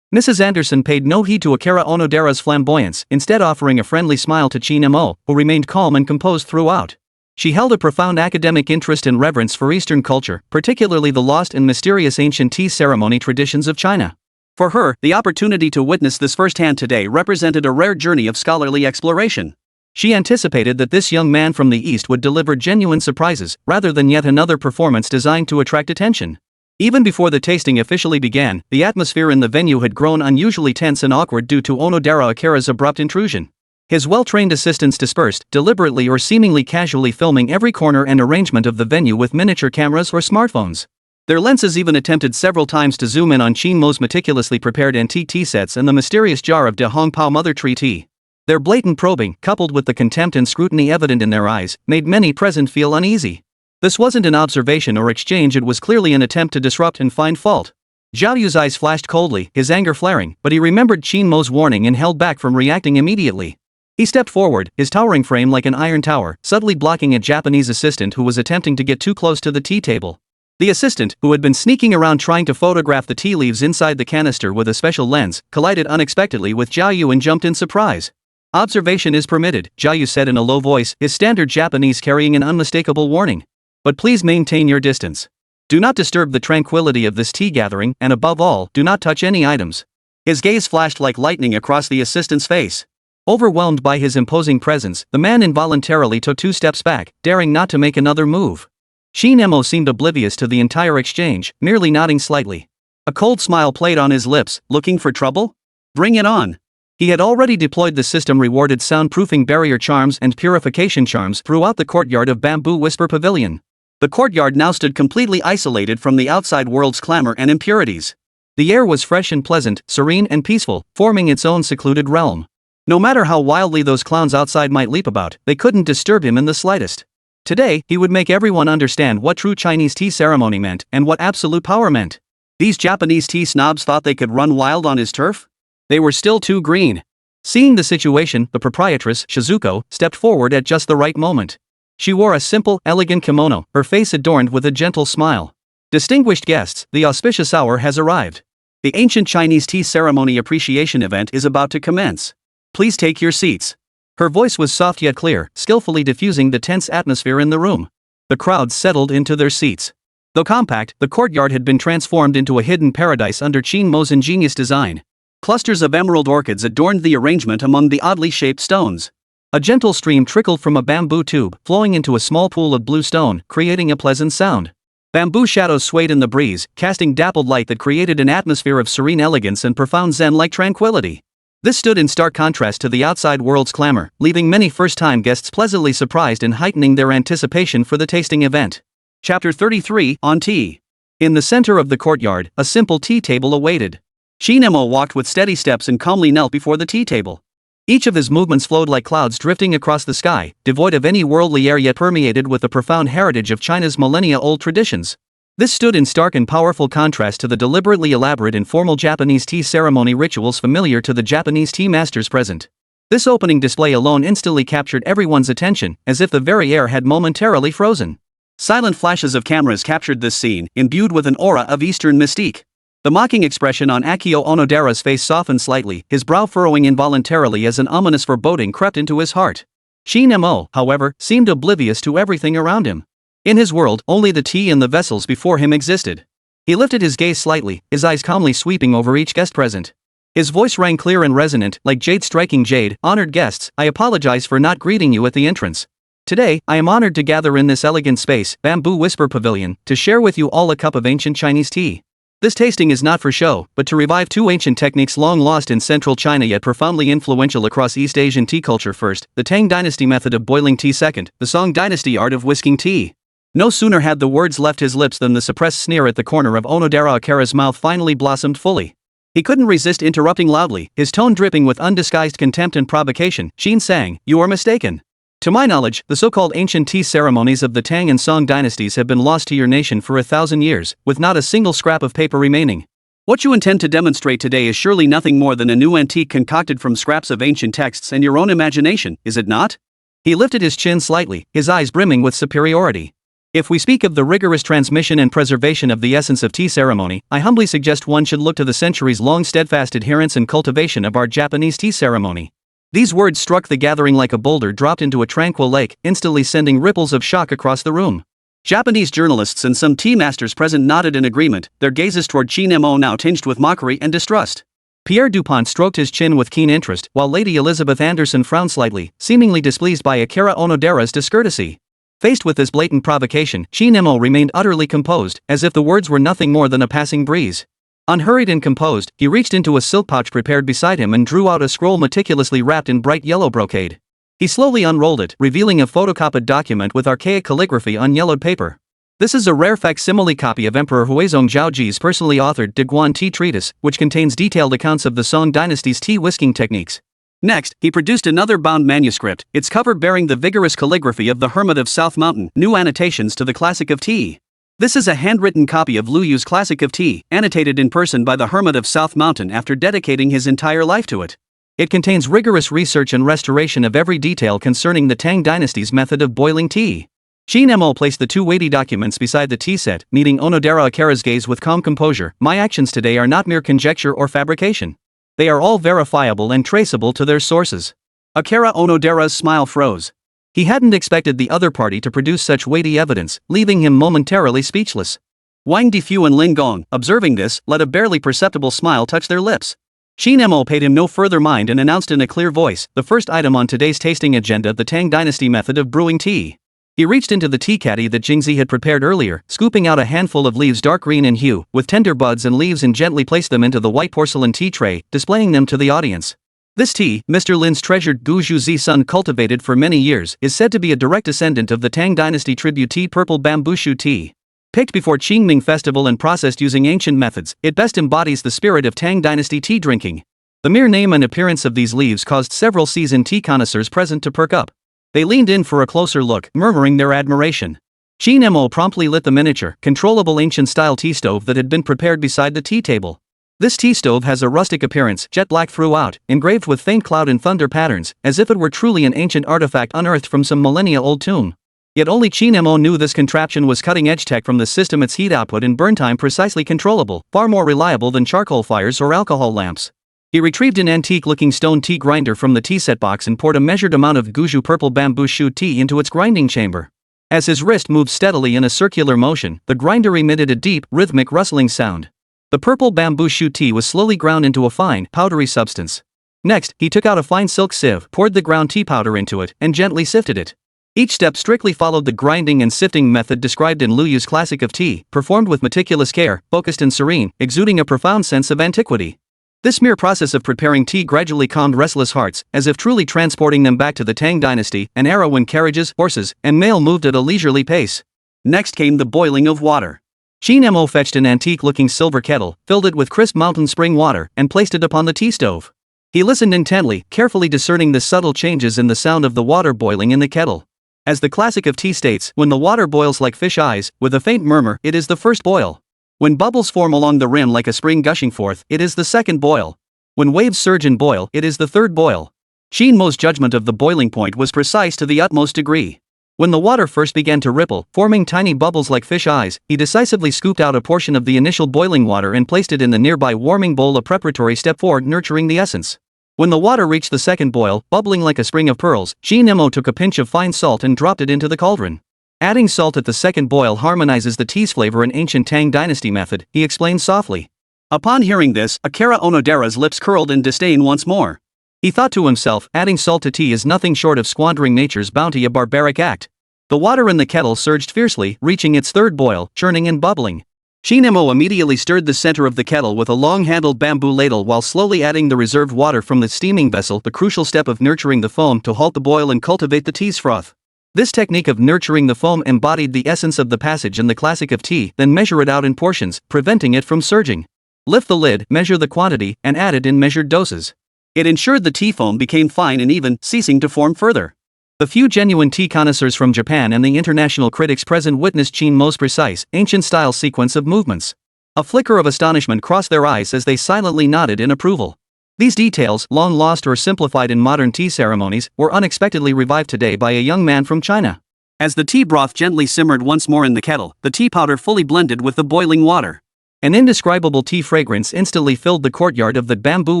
Speaker 1: Mrs. Anderson paid no heed to Akira Onodera's flamboyance, instead offering a friendly smile to Qin Mo, who remained calm and composed throughout. She held a profound academic interest and reverence for Eastern culture, particularly the lost and mysterious ancient tea ceremony traditions of China. For her, the opportunity to witness this firsthand today represented a rare journey of scholarly exploration. She anticipated that this young man from the East would deliver genuine surprises, rather than yet another performance designed to attract attention. Even before the tasting officially began, the atmosphere in the venue had grown unusually tense and awkward due to Onodera Akira's abrupt intrusion. His well-trained assistants dispersed, deliberately or seemingly casually filming every corner and arrangement of the venue with miniature cameras or smartphones. Their lenses even attempted several times to zoom in on Qin Mo's meticulously prepared antique tea sets and the mysterious jar of De Hong Pao mother tree tea. Their blatant probing, coupled with the contempt and scrutiny evident in their eyes, made many present feel uneasy. This wasn't an observation or exchange, it was clearly an attempt to disrupt and find fault. Zhao Yu's eyes flashed coldly, his anger flaring, but he remembered Qin Mo's warning and held back from reacting immediately. He stepped forward, his towering frame like an iron tower, subtly blocking a Japanese assistant who was attempting to get too close to the tea table. The assistant, who had been sneaking around trying to photograph the tea leaves inside the canister with a special lens, collided unexpectedly with Zhao Yu and jumped in surprise. "Observation is permitted," Zhao Yu said in a low voice, his standard Japanese carrying an unmistakable warning. "But please maintain your distance. Do not disturb the tranquility of this tea gathering, and above all, do not touch any items." His gaze flashed like lightning across the assistant's face. Overwhelmed by his imposing presence, the man involuntarily took 2 steps back, daring not to make another move. Qin Mo seemed oblivious to the entire exchange, merely nodding slightly. A cold smile played on his lips. "Looking for trouble? Bring it on." He had already deployed the system-rewarded soundproofing barrier charms and purification charms throughout the courtyard of Bamboo Whisper Pavilion. The courtyard now stood completely isolated from the outside world's clamor and impurities. The air was fresh and pleasant, serene and peaceful, forming its own secluded realm. No matter how wildly those clowns outside might leap about, they couldn't disturb him in the slightest. Today, he would make everyone understand what true Chinese tea ceremony meant, and what absolute power meant. These Japanese tea snobs thought they could run wild on his turf? They were still too green. Seeing the situation, the proprietress, Shizuko, stepped forward at just the right moment. She wore a simple, elegant kimono, her face adorned with a gentle smile. "Distinguished guests, the auspicious hour has arrived. The ancient Chinese tea ceremony appreciation event is about to commence. Please take your seats." Her voice was soft yet clear, skillfully diffusing the tense atmosphere in the room. The crowd settled into their seats. Though compact, the courtyard had been transformed into a hidden paradise under Qin Mo's ingenious design. Clusters of emerald orchids adorned the arrangement among the oddly shaped stones. A gentle stream trickled from a bamboo tube, flowing into a small pool of blue stone, creating a pleasant sound. Bamboo shadows swayed in the breeze, casting dappled light that created an atmosphere of serene elegance and profound zen-like tranquility. This stood in stark contrast to the outside world's clamor, leaving many first-time guests pleasantly surprised and heightening their anticipation for the tasting event. Chapter 33, On Tea. In the center of the courtyard, a simple tea table awaited. Qin Mo walked with steady steps and calmly knelt before the tea table. Each of his movements flowed like clouds drifting across the sky, devoid of any worldly air yet permeated with the profound heritage of China's millennia-old traditions. This stood in stark and powerful contrast to the deliberately elaborate and formal Japanese tea ceremony rituals familiar to the Japanese tea masters present. This opening display alone instantly captured everyone's attention, as if the very air had momentarily frozen. Silent flashes of cameras captured this scene, imbued with an aura of Eastern mystique. The mocking expression on Akio Onodera's face softened slightly, his brow furrowing involuntarily as an ominous foreboding crept into his heart. Qin Mo, however, seemed oblivious to everything around him. In his world, only the tea and the vessels before him existed. He lifted his gaze slightly, his eyes calmly sweeping over each guest present. His voice rang clear and resonant, like jade striking jade. "Honored guests, I apologize for not greeting you at the entrance. Today, I am honored to gather in this elegant space, Bamboo Whisper Pavilion, to share with you all a cup of ancient Chinese tea. This tasting is not for show, but to revive 2 ancient techniques long lost in central China yet profoundly influential across East Asian tea culture. First, the Tang Dynasty method of boiling tea. Second, the Song Dynasty art of whisking tea." No sooner had the words left his lips than the suppressed sneer at the corner of Onodera Akira's mouth finally blossomed fully. He couldn't resist interrupting loudly, his tone dripping with undisguised contempt and provocation. Qin sang, "You are mistaken. To my knowledge, the so-called ancient tea ceremonies of the Tang and Song dynasties have been lost to your nation for 1,000 years, with not a single scrap of paper remaining. What you intend to demonstrate today is surely nothing more than a new antique concocted from scraps of ancient texts and your own imagination, is it not?" He lifted his chin slightly, his eyes brimming with superiority. "If we speak of the rigorous transmission and preservation of the essence of tea ceremony, I humbly suggest one should look to the centuries-long steadfast adherence and cultivation of our Japanese tea ceremony." These words struck the gathering like a boulder dropped into a tranquil lake, instantly sending ripples of shock across the room. Japanese journalists and some tea masters present nodded in agreement, their gazes toward Qin Mo now tinged with mockery and distrust. Pierre Dupont stroked his chin with keen interest, while Lady Elizabeth Anderson frowned slightly, seemingly displeased by Akira Onodera's discourtesy. Faced with this blatant provocation, Qin Mo remained utterly composed, as if the words were nothing more than a passing breeze. Unhurried and composed, he reached into a silk pouch prepared beside him and drew out a scroll meticulously wrapped in bright yellow brocade. He slowly unrolled it, revealing a photocopied document with archaic calligraphy on yellowed paper. This is a rare facsimile copy of Emperor Huizong Zhaoji's personally authored De Guan Tea Treatise, which contains detailed accounts of the Song dynasty's tea whisking techniques. Next, he produced another bound manuscript, its cover bearing the vigorous calligraphy of the Hermit of South Mountain, new annotations to the Classic of Tea. This is a handwritten copy of Liu Yu's Classic of Tea, annotated in person by the Hermit of South Mountain after dedicating his entire life to it. It contains rigorous research and restoration of every detail concerning the Tang dynasty's method of boiling tea. Qin Mo placed the two weighty documents beside the tea set, meeting Onodera Akira's gaze with calm composure. "My actions today are not mere conjecture or fabrication. They are all verifiable and traceable to their sources." Akira Onodera's smile froze. He hadn't expected the other party to produce such weighty evidence, leaving him momentarily speechless. Wang Difu and Lin Gong, observing this, let a barely perceptible smile touch their lips. Qin Mo paid him no further mind and announced in a clear voice, the first item on today's tasting agenda: the Tang dynasty method of brewing tea. He reached into the tea caddy that Jingzi had prepared earlier, scooping out a handful of leaves dark green in hue, with tender buds and leaves, and gently placed them into the white porcelain tea tray, displaying them to the audience. This tea, Mr. Lin's treasured Guju Zi-sun cultivated for many years, is said to be a direct descendant of the Tang dynasty tribute tea purple bamboo shoot tea. Picked before Qingming festival and processed using ancient methods, it best embodies the spirit of Tang dynasty tea drinking. The mere name and appearance of these leaves caused several seasoned tea connoisseurs present to perk up. They leaned in for a closer look, murmuring their admiration. Qin Mo promptly lit the miniature, controllable ancient-style tea stove that had been prepared beside the tea table. This tea stove has a rustic appearance, jet black throughout, engraved with faint cloud and thunder patterns, as if it were truly an ancient artifact unearthed from some millennia-old tomb. Yet only Qin Mo knew this contraption was cutting-edge tech from the system, its heat output and burn time precisely controllable, far more reliable than charcoal fires or alcohol lamps. He retrieved an antique-looking stone tea grinder from the tea set box and poured a measured amount of Guju purple bamboo shoot tea into its grinding chamber. As his wrist moved steadily in a circular motion, the grinder emitted a deep, rhythmic rustling sound. The purple bamboo shoot tea was slowly ground into a fine, powdery substance. Next, he took out a fine silk sieve, poured the ground tea powder into it, and gently sifted it. Each step strictly followed the grinding and sifting method described in Liu Yu's Classic of Tea, performed with meticulous care, focused and serene, exuding a profound sense of antiquity. This mere process of preparing tea gradually calmed restless hearts, as if truly transporting them back to the Tang dynasty, an era when carriages, horses, and mail moved at a leisurely pace. Next came the boiling of water. Qin Mo fetched an antique-looking silver kettle, filled it with crisp mountain spring water, and placed it upon the tea stove. He listened intently, carefully discerning the subtle changes in the sound of the water boiling in the kettle. As the Classic of Tea states, when the water boils like fish eyes, with a faint murmur, it is the first boil. When bubbles form along the rim like a spring gushing forth, it is the second boil. When waves surge and boil, it is the third boil. Qin Mo's judgment of the boiling point was precise to the utmost degree. When the water first began to ripple, forming tiny bubbles like fish eyes, he decisively scooped out a portion of the initial boiling water and placed it in the nearby warming bowl, a preparatory step for nurturing the essence. When the water reached the second boil, bubbling like a spring of pearls, Qin Mo took a pinch of fine salt and dropped it into the cauldron. Adding salt at the second boil harmonizes the tea's flavor in ancient Tang dynasty method, he explained softly. Upon hearing this, Akira Onodera's lips curled in disdain once more. He thought to himself, adding salt to tea is nothing short of squandering nature's bounty, a barbaric act. The water in the kettle surged fiercely, reaching its third boil, churning and bubbling. Qin Mo immediately stirred the center of the kettle with a long-handled bamboo ladle while slowly adding the reserved water from the steaming vessel, the crucial step of nurturing the foam to halt the boil and cultivate the tea's froth. This technique of nurturing the foam embodied the essence of the passage in the Classic of Tea, then measure it out in portions, preventing it from surging. Lift the lid, measure the quantity, and add it in measured doses. It ensured the tea foam became fine and even, ceasing to form further. The few genuine tea connoisseurs from Japan and the international critics present witnessed Qin Mo's precise, ancient-style sequence of movements. A flicker of astonishment crossed their eyes as they silently nodded in approval. These details, long lost or simplified in modern tea ceremonies, were unexpectedly revived today by a young man from China. As the tea broth gently simmered once more in the kettle, the tea powder fully blended with the boiling water. An indescribable tea fragrance instantly filled the courtyard of the Bamboo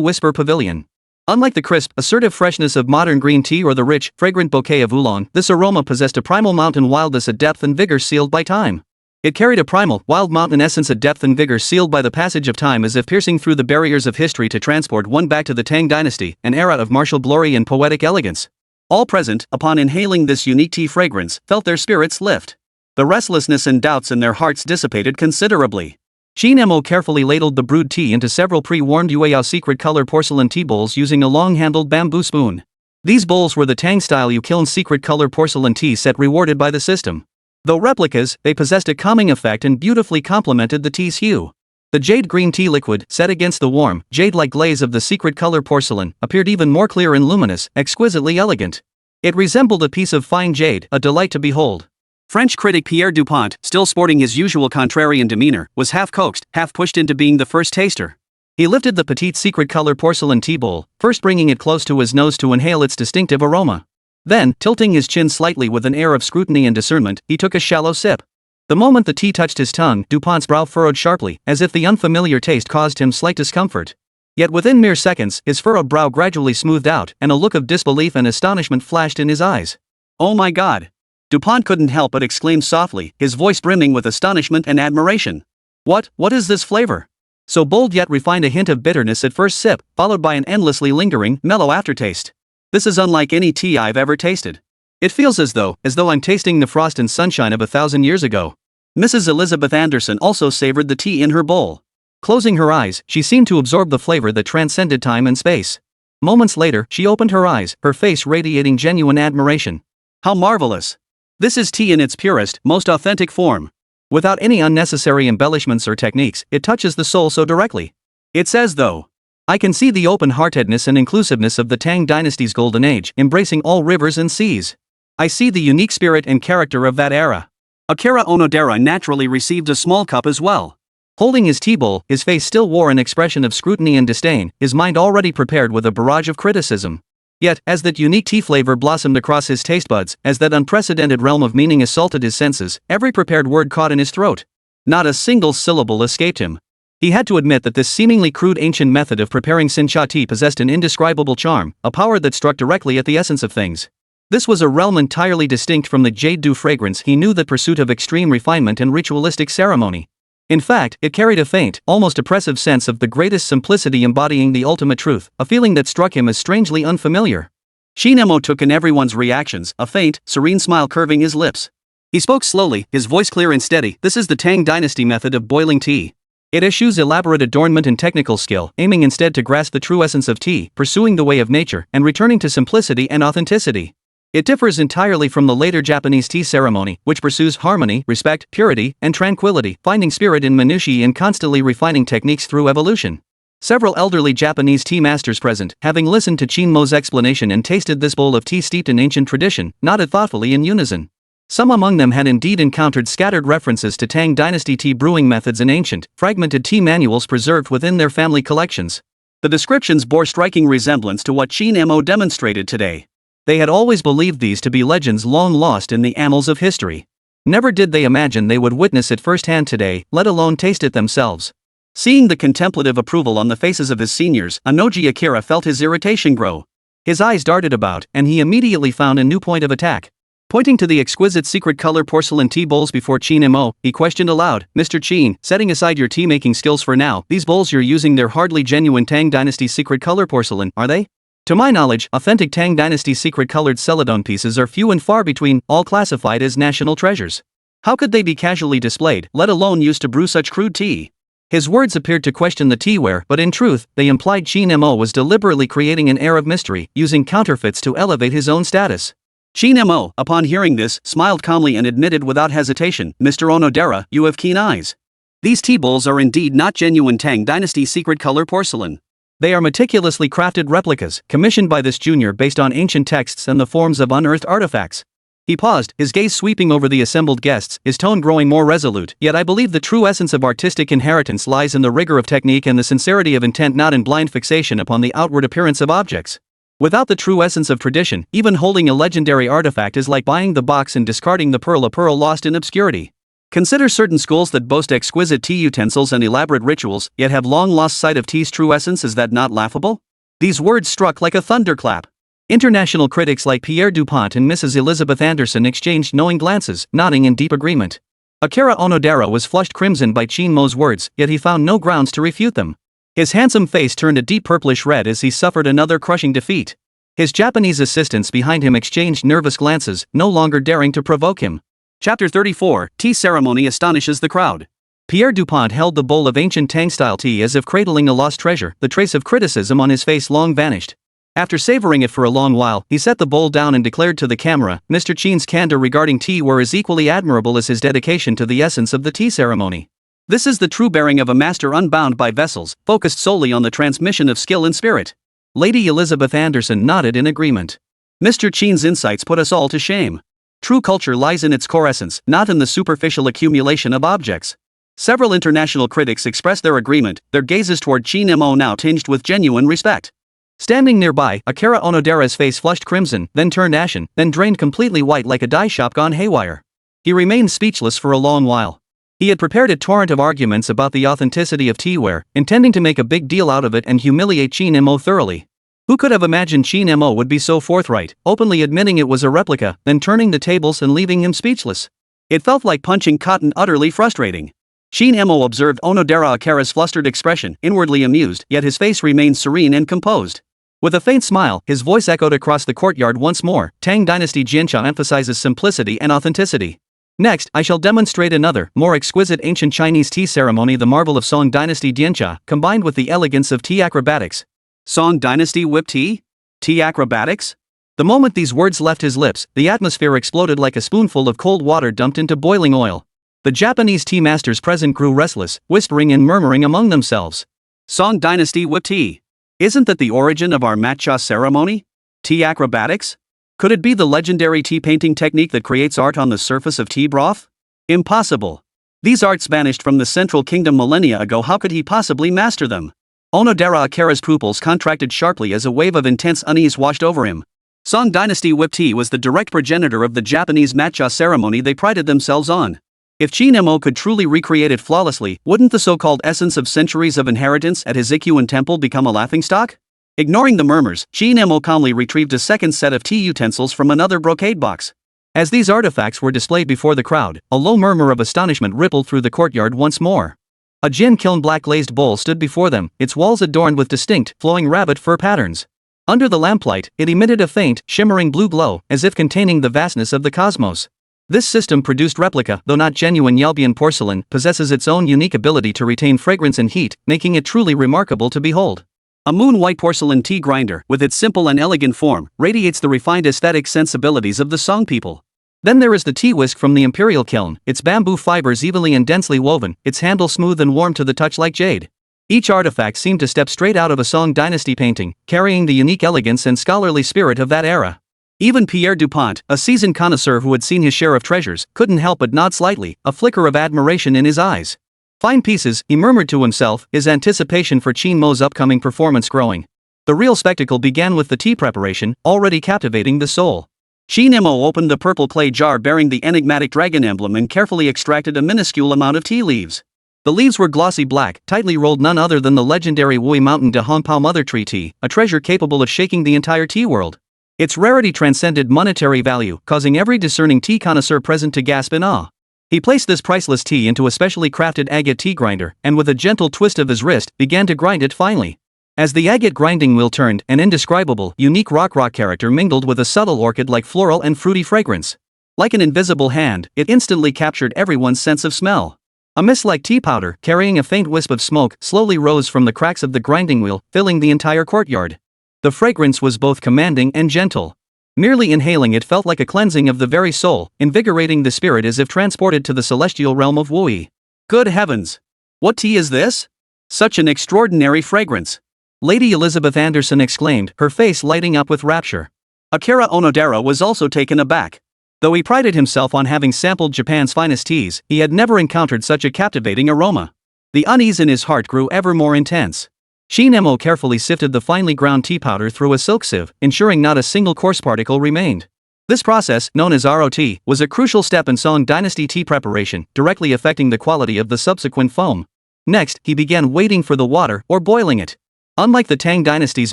Speaker 1: Whisper Pavilion. Unlike the crisp, assertive freshness of modern green tea or the rich, fragrant bouquet of oolong, this aroma possessed a primal mountain wildness, a depth and vigor sealed by time. It carried a primal, wild mountain essence, a depth and vigor sealed by the passage of time, as if piercing through the barriers of history to transport one back to the Tang Dynasty, an era of martial glory and poetic elegance. All present, upon inhaling this unique tea fragrance, felt their spirits lift. The restlessness and doubts in their hearts dissipated considerably. Qin Mo carefully ladled the brewed tea into several pre-warmed Yueyao secret color porcelain tea bowls using a long-handled bamboo spoon. These bowls were the Tang-style Yukiln secret color porcelain tea set rewarded by the system. Though replicas, they possessed a calming effect and beautifully complemented the tea's hue. The jade green tea liquid, set against the warm, jade-like glaze of the secret color porcelain, appeared even more clear and luminous, exquisitely elegant. It resembled a piece of fine jade, a delight to behold. French critic Pierre Dupont, still sporting his usual contrarian demeanor, was half coaxed, half pushed into being the first taster. He lifted the petite secret color porcelain tea bowl, first bringing it close to his nose to inhale its distinctive aroma. Then, tilting his chin slightly with an air of scrutiny and discernment, he took a shallow sip. The moment the tea touched his tongue, Dupont's brow furrowed sharply, as if the unfamiliar taste caused him slight discomfort. Yet within mere seconds, his furrowed brow gradually smoothed out, and a look of disbelief and astonishment flashed in his eyes. "Oh my God!" Dupont couldn't help but exclaim softly, his voice brimming with astonishment and admiration. What is this flavor? So bold yet refined, a hint of bitterness at first sip, followed by an endlessly lingering, mellow aftertaste. This is unlike any tea I've ever tasted. It feels as though I'm tasting the frost and sunshine of 1,000 years ago. Mrs. Elizabeth Anderson also savored the tea in her bowl. Closing her eyes, she seemed to absorb the flavor that transcended time and space. Moments later, she opened her eyes, her face radiating genuine admiration. How marvelous! This is tea in its purest, most authentic form. Without any unnecessary embellishments or techniques, it touches the soul so directly. It's as though I can see the open-heartedness and inclusiveness of the Tang Dynasty's golden age, embracing all rivers and seas. I see the unique spirit and character of that era. Akira Onodera naturally received a small cup as well. Holding his tea bowl, his face still wore an expression of scrutiny and disdain, his mind already prepared with a barrage of criticism. Yet, as that unique tea flavor blossomed across his taste buds, as that unprecedented realm of meaning assaulted his senses, every prepared word caught in his throat. Not a single syllable escaped him. He had to admit that this seemingly crude ancient method of preparing Xincha tea possessed an indescribable charm, a power that struck directly at the essence of things. This was a realm entirely distinct from the jade dew fragrance he knew, the pursuit of extreme refinement and ritualistic ceremony. In fact, it carried a faint, almost oppressive sense of the greatest simplicity, embodying the ultimate truth, a feeling that struck him as strangely unfamiliar. Qin Mo took in everyone's reactions, a faint, serene smile curving his lips. He spoke slowly, his voice clear and steady. This is the Tang Dynasty method of boiling tea. It eschews elaborate adornment and technical skill, aiming instead to grasp the true essence of tea, pursuing the way of nature, and returning to simplicity and authenticity. It differs entirely from the later Japanese tea ceremony, which pursues harmony, respect, purity, and tranquility, finding spirit in minutiae and constantly refining techniques through evolution. Several elderly Japanese tea masters present, having listened to Qin Mo's explanation and tasted this bowl of tea steeped in ancient tradition, nodded thoughtfully in unison. Some among them had indeed encountered scattered references to Tang Dynasty tea brewing methods in ancient, fragmented tea manuals preserved within their family collections. The descriptions bore striking resemblance to what Qin Mo demonstrated today. They had always believed these to be legends long lost in the annals of history. Never did they imagine they would witness it firsthand today, let alone taste it themselves. Seeing the contemplative approval on the faces of his seniors, Anoji Akira felt his irritation grow. His eyes darted about, and he immediately found a new point of attack. Pointing to the exquisite secret color porcelain tea bowls before Qin Mo, he questioned aloud, "Mr. Qin, setting aside your tea-making skills for now, these bowls you're using, they're hardly genuine Tang Dynasty secret color porcelain, are they? To my knowledge, authentic Tang Dynasty secret-colored celadon pieces are few and far between, all classified as national treasures. How could they be casually displayed, let alone used to brew such crude tea?" His words appeared to question the teaware, but in truth, they implied Qin Mo was deliberately creating an air of mystery, using counterfeits to elevate his own status. Qin Mo, upon hearing this, smiled calmly and admitted without hesitation, "Mr. Onodera, you have keen eyes.
Speaker 2: These tea bowls are indeed not genuine Tang Dynasty secret color porcelain.
Speaker 1: They are meticulously crafted replicas, commissioned by this junior based on ancient texts and the forms of unearthed artifacts. He paused, his gaze sweeping over the assembled guests, his tone growing more resolute. Yet I believe the true essence of artistic inheritance lies in the rigor of technique and the sincerity of intent, not in blind fixation upon the outward appearance of objects. Without the true essence of tradition, even holding a legendary artifact is like buying the box and discarding the pearl, a pearl lost in obscurity. Consider certain schools that boast exquisite tea utensils and elaborate rituals, yet have long lost sight of tea's true essence. Is that not laughable? These words struck like a thunderclap. International critics like Pierre Dupont and Mrs. Elizabeth Anderson exchanged knowing glances, nodding in deep agreement. Akira Onodera was flushed crimson by Qin Mo's words, yet he found no grounds to refute them. His handsome face turned a deep purplish red as he suffered another crushing defeat. His Japanese assistants behind him exchanged nervous glances, no longer daring to provoke him.
Speaker 2: Chapter 34, Tea Ceremony Astonishes the Crowd.
Speaker 1: Pierre Dupont held the bowl of ancient Tang-style tea as if cradling a lost treasure, the trace of criticism on his face long vanished. After savoring it for a long while, he set the bowl down and declared to the camera, Mr. Qin's candor regarding tea were as equally admirable as his dedication to the essence of the tea ceremony. This is the true bearing of a master unbound by vessels, focused solely on the transmission of skill and spirit. Lady Elizabeth Anderson nodded in agreement. Mr. Qin's insights put us all to shame. True culture lies in its core essence, not in the superficial accumulation of objects. Several international critics expressed their agreement, their gazes toward Qin Mo now tinged with genuine respect. Standing nearby, Akira Onodera's face flushed crimson, then turned ashen, then drained completely white like a dye shop gone haywire. He remained speechless for a long while. He had prepared a torrent of arguments about the authenticity of teaware, intending to make a big deal out of it and humiliate Qin Mo thoroughly. Who could have imagined Qin Mo would be so forthright, openly admitting it was a replica, then turning the tables and leaving him speechless? It felt like punching cotton, utterly frustrating. Qin Mo observed Onodera Akira's flustered expression, inwardly amused, yet his face remained serene and composed. With a faint smile, his voice echoed across the courtyard once more, Tang Dynasty Jianxia emphasizes simplicity and authenticity. Next, I shall demonstrate another, more exquisite ancient Chinese tea ceremony, the marvel of Song Dynasty Jianxia, combined with the elegance of tea acrobatics.
Speaker 2: Song Dynasty whip tea? Tea acrobatics?
Speaker 1: The moment these words left his lips, the atmosphere exploded like a spoonful of cold water dumped into boiling oil. The Japanese tea masters present grew restless, whispering and murmuring among themselves.
Speaker 2: Song Dynasty whip tea? Isn't that the origin of our matcha ceremony? Tea acrobatics? Could it be the legendary tea painting technique that creates art on the surface of tea broth? Impossible. These arts vanished from the Central Kingdom millennia ago. How could he possibly master them? Onodera Akira's pupils contracted sharply as a wave of intense unease washed over him. Song Dynasty whip tea was the direct progenitor of the Japanese matcha ceremony they prided themselves on. If Qin Mo could truly recreate it flawlessly, wouldn't the so-called essence of centuries of inheritance at his Ikuan temple become a laughingstock? Ignoring the murmurs, Qin Mo calmly retrieved a second set of tea utensils from another brocade box. As these artifacts were displayed before the crowd, a low murmur of astonishment rippled through the courtyard once more. A gin kiln black glazed bowl stood before them, its walls adorned with distinct, flowing rabbit fur patterns. Under the lamplight, it emitted a faint, shimmering blue glow, as if containing the vastness of the cosmos. This system-produced replica, though not genuine Yalbian porcelain, possesses its own unique ability to retain fragrance and heat, making it truly remarkable to behold. A moon-white porcelain tea grinder, with its simple and elegant form, radiates the refined aesthetic sensibilities of the Song people. Then there is the tea whisk from the imperial kiln, its bamboo fibers evenly and densely woven, its handle smooth and warm to the touch like jade. Each artifact seemed to step straight out of a Song Dynasty painting, carrying the unique elegance and scholarly spirit of that era. Even Pierre Dupont, a seasoned connoisseur who had seen his share of treasures, couldn't help but nod slightly, a flicker of admiration in his eyes. Fine pieces, he murmured to himself, his anticipation for Qin Mo's upcoming performance growing. The real spectacle began with the tea preparation, already captivating the soul. Qin Mo opened the purple clay jar bearing the enigmatic dragon emblem and carefully extracted a minuscule amount of tea leaves. The leaves were glossy black, tightly rolled, none other than the legendary Wui Mountain de Hongpao mother tree tea, a treasure capable of shaking the entire tea world. Its rarity transcended monetary value, causing every discerning tea connoisseur present to gasp in awe. He placed this priceless tea into a specially crafted agate tea grinder, and with a gentle twist of his wrist, began to grind it finely. As the agate grinding wheel turned, an indescribable, unique rock character mingled with a subtle orchid-like floral and fruity fragrance. Like an invisible hand, it instantly captured everyone's sense of smell. A mist-like tea powder, carrying a faint wisp of smoke, slowly rose from the cracks of the grinding wheel, filling the entire courtyard. The fragrance was both commanding and gentle. Merely inhaling it felt like a cleansing of the very soul, invigorating the spirit as if transported to the celestial realm of Wui. Good heavens! What tea is this? Such an extraordinary fragrance.
Speaker 1: Lady Elizabeth Anderson exclaimed, her face lighting up with rapture.
Speaker 2: Akira Onodera was also taken aback. Though he prided himself on having sampled Japan's finest teas, he had never encountered such a captivating aroma. The unease in his heart grew ever more intense. Qin Mo carefully sifted the finely ground tea powder through a silk sieve, ensuring not a single coarse particle remained. This process, known as ROT, was a crucial step in Song Dynasty tea preparation, directly affecting the quality of the subsequent foam. Next, he began waiting for the water, or boiling it. Unlike the Tang Dynasty's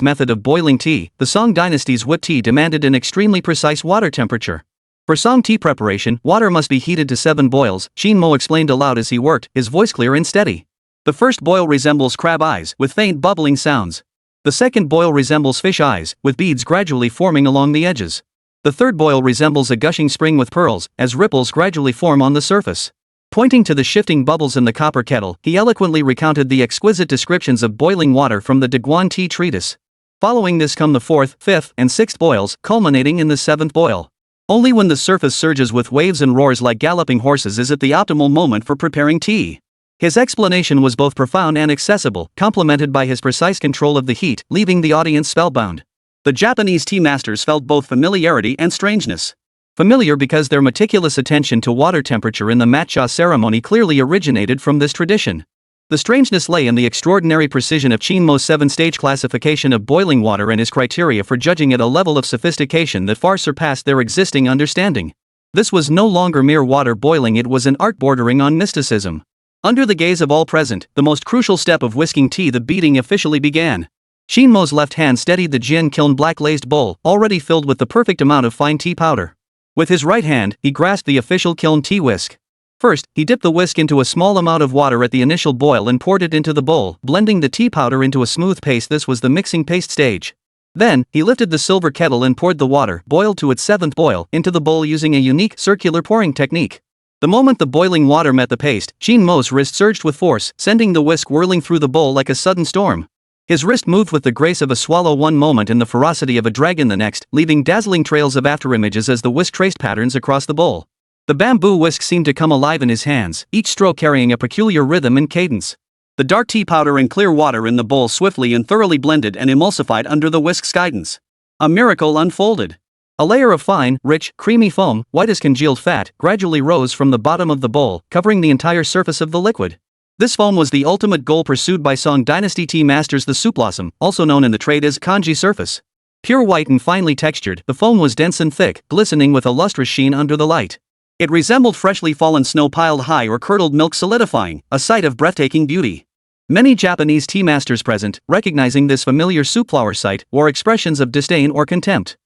Speaker 2: method of boiling tea, the Song Dynasty's whipped tea demanded an extremely precise water temperature. For Song tea preparation, water must be heated to 7 boils, Qin Mo explained aloud as he worked, his voice clear and steady. The first boil resembles crab eyes, with faint bubbling sounds. The second boil resembles fish eyes, with beads gradually forming along the edges. The third boil resembles a gushing spring with pearls, as ripples gradually form on the surface. Pointing to the shifting bubbles in the copper kettle, he eloquently recounted the exquisite descriptions of boiling water from the Daguan tea treatise. Following this come the 4th, 5th, and 6th boils, culminating in the 7th boil. Only when the surface surges with waves and roars like galloping horses is it the optimal moment for preparing tea. His explanation was both profound and accessible, complemented by his precise control of the heat, leaving the audience spellbound. The Japanese tea masters felt both familiarity and strangeness. Familiar because their meticulous attention to water temperature in the matcha ceremony clearly originated from this tradition. The strangeness lay in the extraordinary precision of Qin Mo's 7-stage classification of boiling water and his criteria for judging at a level of sophistication that far surpassed their existing understanding. This was no longer mere water boiling, it was an art bordering on mysticism. Under the gaze of all present, the most crucial step of whisking tea, the beating, officially began. Qin Mo's left hand steadied the gin kiln black glazed bowl, already filled with the perfect amount of fine tea powder. With his right hand, he grasped the official kiln tea whisk. First, he dipped the whisk into a small amount of water at the initial boil and poured it into the bowl, blending the tea powder into a smooth paste. This was the mixing paste stage. Then, he lifted the silver kettle and poured the water, boiled to its 7th boil, into the bowl using a unique circular pouring technique. The moment the boiling water met the paste, Qin Mo's wrist surged with force, sending the whisk whirling through the bowl like a sudden storm. His wrist moved with the grace of a swallow one moment and the ferocity of a dragon the next, leaving dazzling trails of afterimages as the whisk traced patterns across the bowl. The bamboo whisk seemed to come alive in his hands, each stroke carrying a peculiar rhythm and cadence. The dark tea powder and clear water in the bowl swiftly and thoroughly blended and emulsified under the whisk's guidance. A miracle unfolded. A layer of fine, rich, creamy foam, white as congealed fat, gradually rose from the bottom of the bowl, covering the entire surface of the liquid. This foam was the ultimate goal pursued by Song Dynasty tea masters, the soup blossom, also known in the trade as kanji surface. Pure white and finely textured, the foam was dense and thick, glistening with a lustrous sheen under the light. It resembled freshly fallen snow piled high or curdled milk solidifying, a sight of breathtaking beauty. Many Japanese tea masters present, recognizing this familiar soup flower sight, wore expressions of disdain or contempt.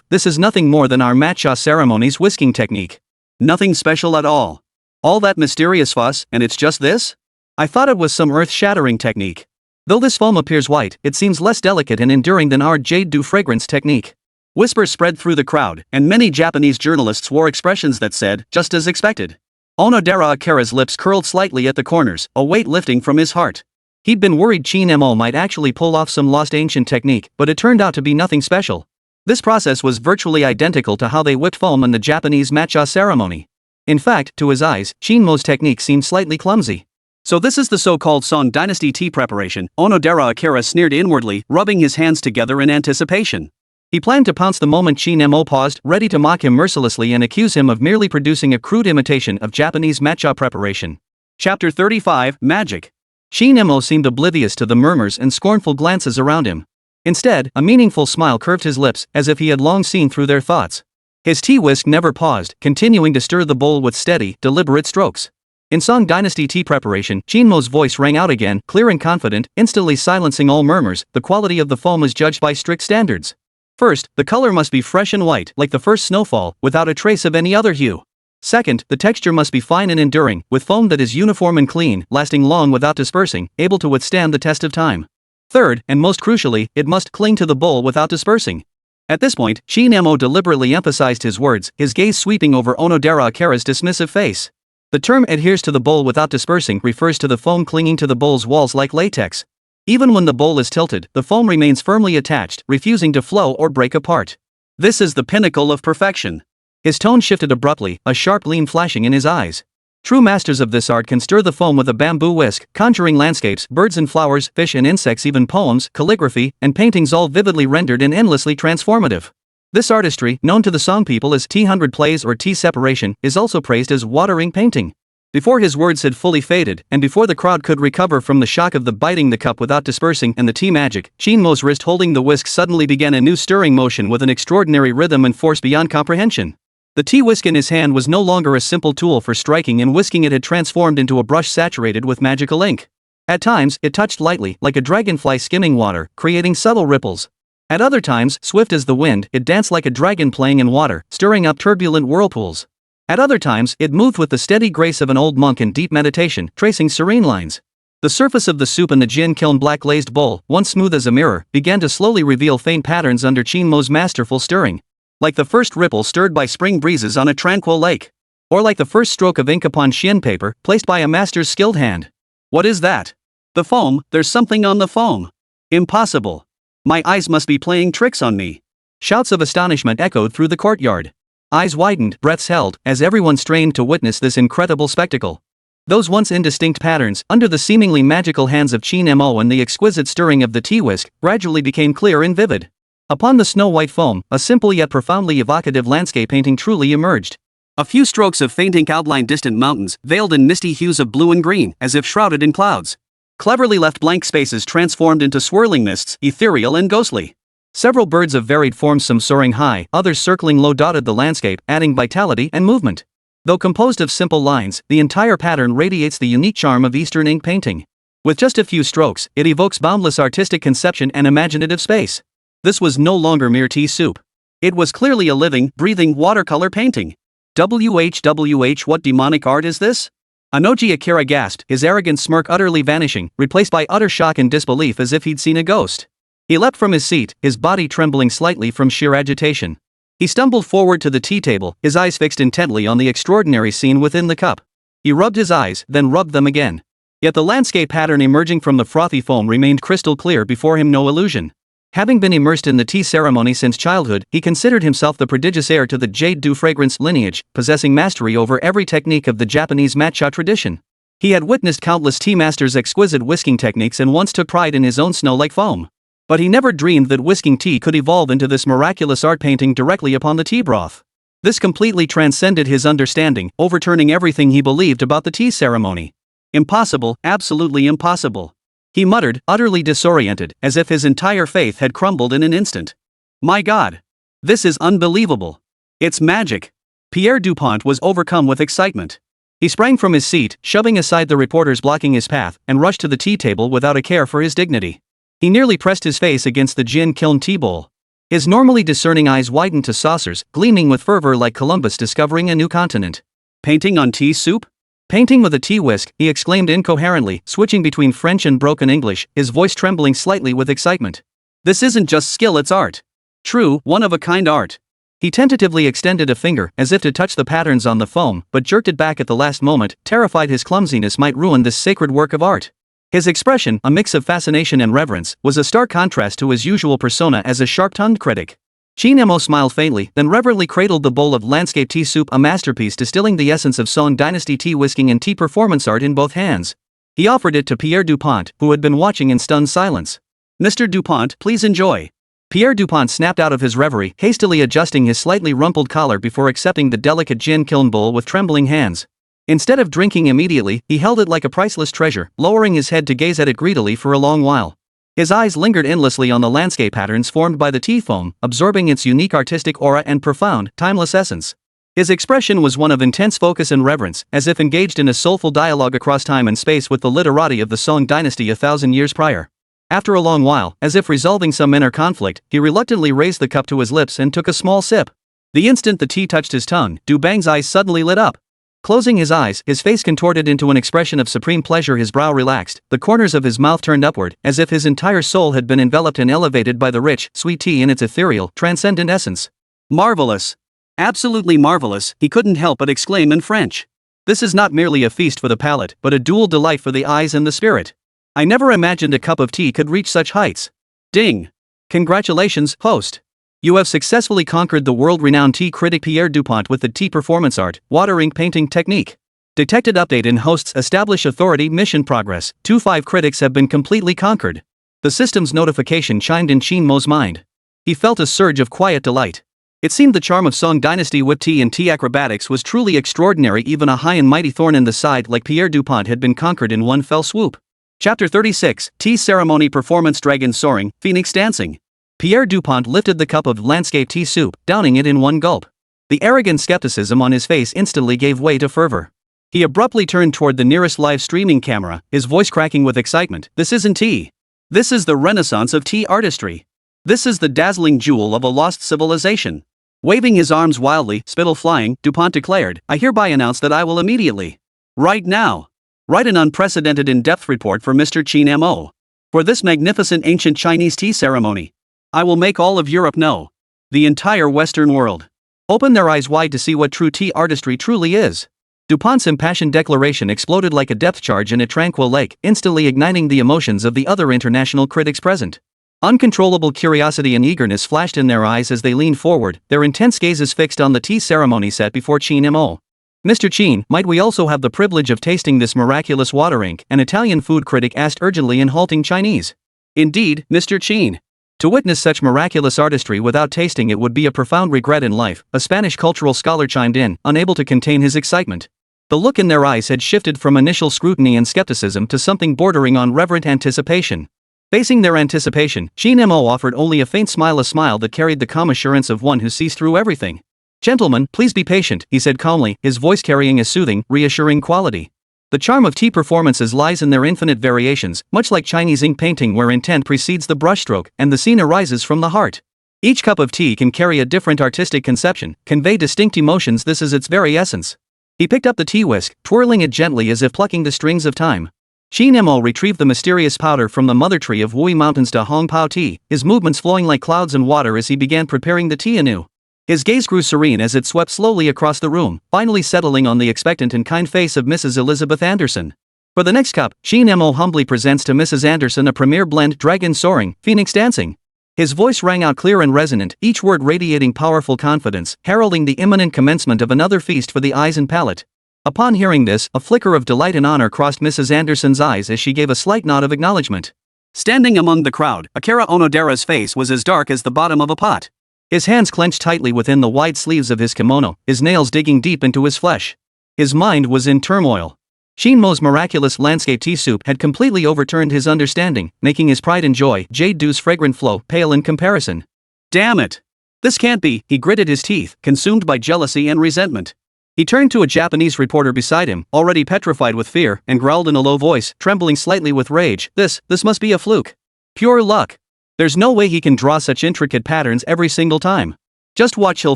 Speaker 2: This is nothing more than our matcha ceremony's whisking technique. Nothing special at all. All that mysterious fuss, and it's just this? I thought it was some earth-shattering technique. Though this foam appears white, it seems less delicate and enduring than our jade dew fragrance technique. Whispers spread through the crowd, and many Japanese journalists wore expressions that said, just as expected. Onodera Akira's lips curled slightly at the corners, a weight lifting from his heart. He'd been worried Qin Mo might actually pull off some lost ancient technique, but it turned out to be nothing special. This process was virtually identical to how they whipped foam in the Japanese matcha ceremony. In fact, to his eyes, Qin Mo's technique seemed slightly clumsy. So this is the so-called Song Dynasty tea preparation, Onodera Akira sneered inwardly, rubbing his hands together in anticipation. He planned to pounce the moment Qin Mo paused, ready to mock him mercilessly and accuse him of merely producing a crude imitation of Japanese matcha preparation. Chapter 35, Magic. Qin Mo seemed oblivious to the murmurs and scornful glances around him. Instead, a meaningful smile curved his lips, as if he had long seen through their thoughts. His tea whisk never paused, continuing to stir the bowl with steady, deliberate strokes. In Song Dynasty tea preparation, Qin Mo's voice rang out again, clear and confident, instantly silencing all murmurs. The quality of the foam is judged by strict standards. First, the color must be fresh and white, like the first snowfall, without a trace of any other hue. Second, the texture must be fine and enduring, with foam that is uniform and clean, lasting long without dispersing, able to withstand the test of time. Third, and most crucially, it must cling to the bowl without dispersing. At this point, Qin Mo deliberately emphasized his words, his gaze sweeping over Onodera Akira's dismissive face. The term adheres to the bowl without dispersing refers to the foam clinging to the bowl's walls like latex. Even when the bowl is tilted, the foam remains firmly attached, refusing to flow or break apart. This is the pinnacle of perfection. His tone shifted abruptly, a sharp gleam flashing in his eyes.
Speaker 1: True masters of this art can stir the foam with a bamboo whisk, conjuring landscapes, birds and flowers, fish and insects, even poems, calligraphy, and paintings, all vividly rendered and endlessly transformative. This artistry, known to the Song people as T100 plays or T separation, is also praised as watering painting. Before his words had fully faded, and before the crowd could recover from the shock of the biting the cup without dispersing and the tea magic, Qin Mo's wrist holding the whisk suddenly began a new stirring motion with an extraordinary rhythm and force beyond comprehension. The tea whisk in his hand was no longer a simple tool for striking and whisking, it had transformed into a brush saturated with magical ink. At times, it touched lightly, like a dragonfly skimming water, creating subtle ripples. At other times, swift as the wind, it danced like a dragon playing in water, stirring up turbulent whirlpools. At other times, it moved with the steady grace of an old monk in deep meditation, tracing serene lines. The surface of the soup in the Jin kiln black glazed bowl, once smooth as a mirror, began to slowly reveal faint patterns under Qin Mo's masterful stirring. Like the first ripple stirred by spring breezes on a tranquil lake. Or like the first stroke of ink upon Xian paper, placed by a master's skilled hand. What is that? The foam, there's something on the foam. Impossible. My eyes must be playing tricks on me. Shouts of astonishment echoed through the courtyard. Eyes widened, breaths held, as everyone strained to witness this incredible spectacle. Those once indistinct patterns, under the seemingly magical hands of Qin Mo and the exquisite stirring of the tea whisk, gradually became clear and vivid. Upon the snow-white foam, a simple yet profoundly evocative landscape painting truly emerged. A few strokes of faint ink outlined distant mountains, veiled in misty hues of blue and green, as if shrouded in clouds. Cleverly left blank spaces transformed into swirling mists, ethereal and ghostly. Several birds of varied forms, some soaring high, others circling low, dotted the landscape, adding vitality and movement. Though composed of simple lines, the entire pattern radiates the unique charm of Eastern ink painting. With just a few strokes, it evokes boundless artistic conception and imaginative space. This was no longer mere tea soup. It was clearly a living, breathing watercolor painting. WHWH, what demonic art is this? Anoji Akira gasped, his arrogant smirk utterly vanishing, replaced by utter shock and disbelief as if he'd seen a ghost. He leapt from his seat, his body trembling slightly from sheer agitation. He stumbled forward to the tea table, his eyes fixed intently on the extraordinary scene within the cup. He rubbed his eyes, then rubbed them again. Yet the landscape pattern emerging from the frothy foam remained crystal clear before him, no illusion. Having been immersed in the tea ceremony since childhood, he considered himself the prodigious heir to the jade dew fragrance lineage, possessing mastery over every technique of the Japanese matcha tradition. He had witnessed countless tea masters' exquisite whisking techniques and once took pride in his own snow-like foam. But he never dreamed that whisking tea could evolve into this miraculous art, painting directly upon the tea broth. This completely transcended his understanding, overturning everything he believed about the tea ceremony. Impossible, absolutely impossible. He muttered, utterly disoriented, as if his entire faith had crumbled in an instant. My God! This is unbelievable. It's magic. Pierre Dupont was overcome with excitement. He sprang from his seat, shoving aside the reporters blocking his path, and rushed to the tea table without a care for his dignity. He nearly pressed his face against the Jin kiln tea bowl. His normally discerning eyes widened to saucers, gleaming with fervor like Columbus discovering a new continent. Painting on tea soup? Painting with a tea whisk, he exclaimed incoherently, switching between French and broken English, his voice trembling slightly with excitement. This isn't just skill, it's art. True, one-of-a-kind art. He tentatively extended a finger, as if to touch the patterns on the foam, but jerked it back at the last moment, terrified his clumsiness might ruin this sacred work of art. His expression, a mix of fascination and reverence, was a stark contrast to his usual persona as a sharp-tongued critic. Qin Mo smiled faintly, then reverently cradled the bowl of landscape tea soup, a masterpiece distilling the essence of Song Dynasty tea whisking and tea performance art, in both hands. He offered it to Pierre Dupont, who had been watching in stunned silence. Mr. Dupont, please enjoy. Pierre Dupont snapped out of his reverie, hastily adjusting his slightly rumpled collar before accepting the delicate Jin kiln bowl with trembling hands. Instead of drinking immediately, he held it like a priceless treasure, lowering his head to gaze at it greedily for a long while. His eyes lingered endlessly on the landscape patterns formed by the tea foam, absorbing its unique artistic aura and profound, timeless essence. His expression was one of intense focus and reverence, as if engaged in a soulful dialogue across time and space with the literati of the Song Dynasty 1,000 years prior. After a long while, as if resolving some inner conflict, he reluctantly raised the cup to his lips and took a small sip. The instant the tea touched his tongue, Du Bang's eyes suddenly lit up. Closing his eyes, his face contorted into an expression of supreme pleasure, his brow relaxed, the corners of his mouth turned upward, as if his entire soul had been enveloped and elevated by the rich, sweet tea in its ethereal, transcendent essence. Marvelous! Absolutely marvelous, he couldn't help but exclaim in French. This is not merely a feast for the palate, but a dual delight for the eyes and the spirit. I never imagined a cup of tea could reach such heights. Ding! Congratulations, host! You have successfully conquered the world-renowned tea critic Pierre Dupont with the tea performance art, water ink painting technique.
Speaker 2: Detected update in hosts establish authority mission progress. 2-5 critics have been completely conquered. The system's notification chimed in Qin Mo's mind. He felt a surge of quiet delight. It seemed the charm of Song Dynasty whip tea and tea acrobatics was truly extraordinary. Even a high and mighty thorn in the side like Pierre Dupont had been conquered in one fell swoop. Chapter 36, Tea Ceremony Performance. Dragon Soaring, Phoenix Dancing. Pierre Dupont lifted the cup of landscape tea soup, downing it in one gulp. The arrogant skepticism on his face instantly gave way to fervor. He abruptly turned toward the nearest live streaming camera, his voice cracking with excitement. This isn't tea. This is the renaissance of tea artistry. This is the dazzling jewel of a lost civilization. Waving his arms wildly, spittle flying, Dupont declared, I hereby announce that I will immediately, right now, write an unprecedented in-depth report for Mr. Qin Mo. For this magnificent ancient Chinese tea ceremony, I will make all of Europe know. The entire Western world. Open their eyes wide to see what true tea artistry truly is. Dupont's impassioned declaration exploded like a depth charge in a tranquil lake, instantly igniting the emotions of the other international critics present. Uncontrollable curiosity and eagerness flashed in their eyes as they leaned forward, their intense gazes fixed on the tea ceremony set before Qin Mo. Mr. Qin, might we also have the privilege of tasting this miraculous water ink? An Italian food critic asked urgently in halting Chinese. Indeed, Mr. Qin. To witness such miraculous artistry without tasting it would be a profound regret in life, a Spanish cultural scholar chimed in, unable to contain his excitement. The look in their eyes had shifted from initial scrutiny and skepticism to something bordering on reverent anticipation. Facing their anticipation, Qin Mo offered only a faint smile, a smile that carried the calm assurance of one who sees through everything. Gentlemen, please be patient, he said calmly, his voice carrying a soothing, reassuring quality. The charm of tea performances lies in their infinite variations, much like Chinese ink painting where intent precedes the brushstroke and the scene arises from the heart. Each cup of tea can carry a different artistic conception, convey distinct emotions. This is its very essence. He picked up the tea whisk, twirling it gently as if plucking the strings of time. Qin Mo retrieved the mysterious powder from the mother tree of Wui Mountains to Hong Pao tea, his movements flowing like clouds and water as he began preparing the tea anew. His gaze grew serene as it swept slowly across the room, finally settling on the expectant and kind face of Mrs. Elizabeth Anderson. For the next cup, Qin Mo humbly presents to Mrs. Anderson a premier blend, Dragon Soaring, Phoenix Dancing. His voice rang out clear and resonant, each word radiating powerful confidence, heralding the imminent commencement of another feast for the eyes and palate. Upon hearing this, a flicker of delight and honor crossed Mrs. Anderson's eyes as she gave a slight nod of acknowledgement. Standing among the crowd, Akira Onodera's face was as dark as the bottom of a pot. His hands clenched tightly within the wide sleeves of his kimono, his nails digging deep into his flesh. His mind was in turmoil. Qin Mo's miraculous landscape tea soup had completely overturned his understanding, making his pride and joy, jade dew's fragrant flow, pale in comparison. Damn it! This can't be, he gritted his teeth, consumed by jealousy and resentment. He turned to a Japanese reporter beside him, already petrified with fear, and growled in a low voice, trembling slightly with rage, This must be a fluke. Pure luck. There's no way he can draw such intricate patterns every single time. Just watch, he'll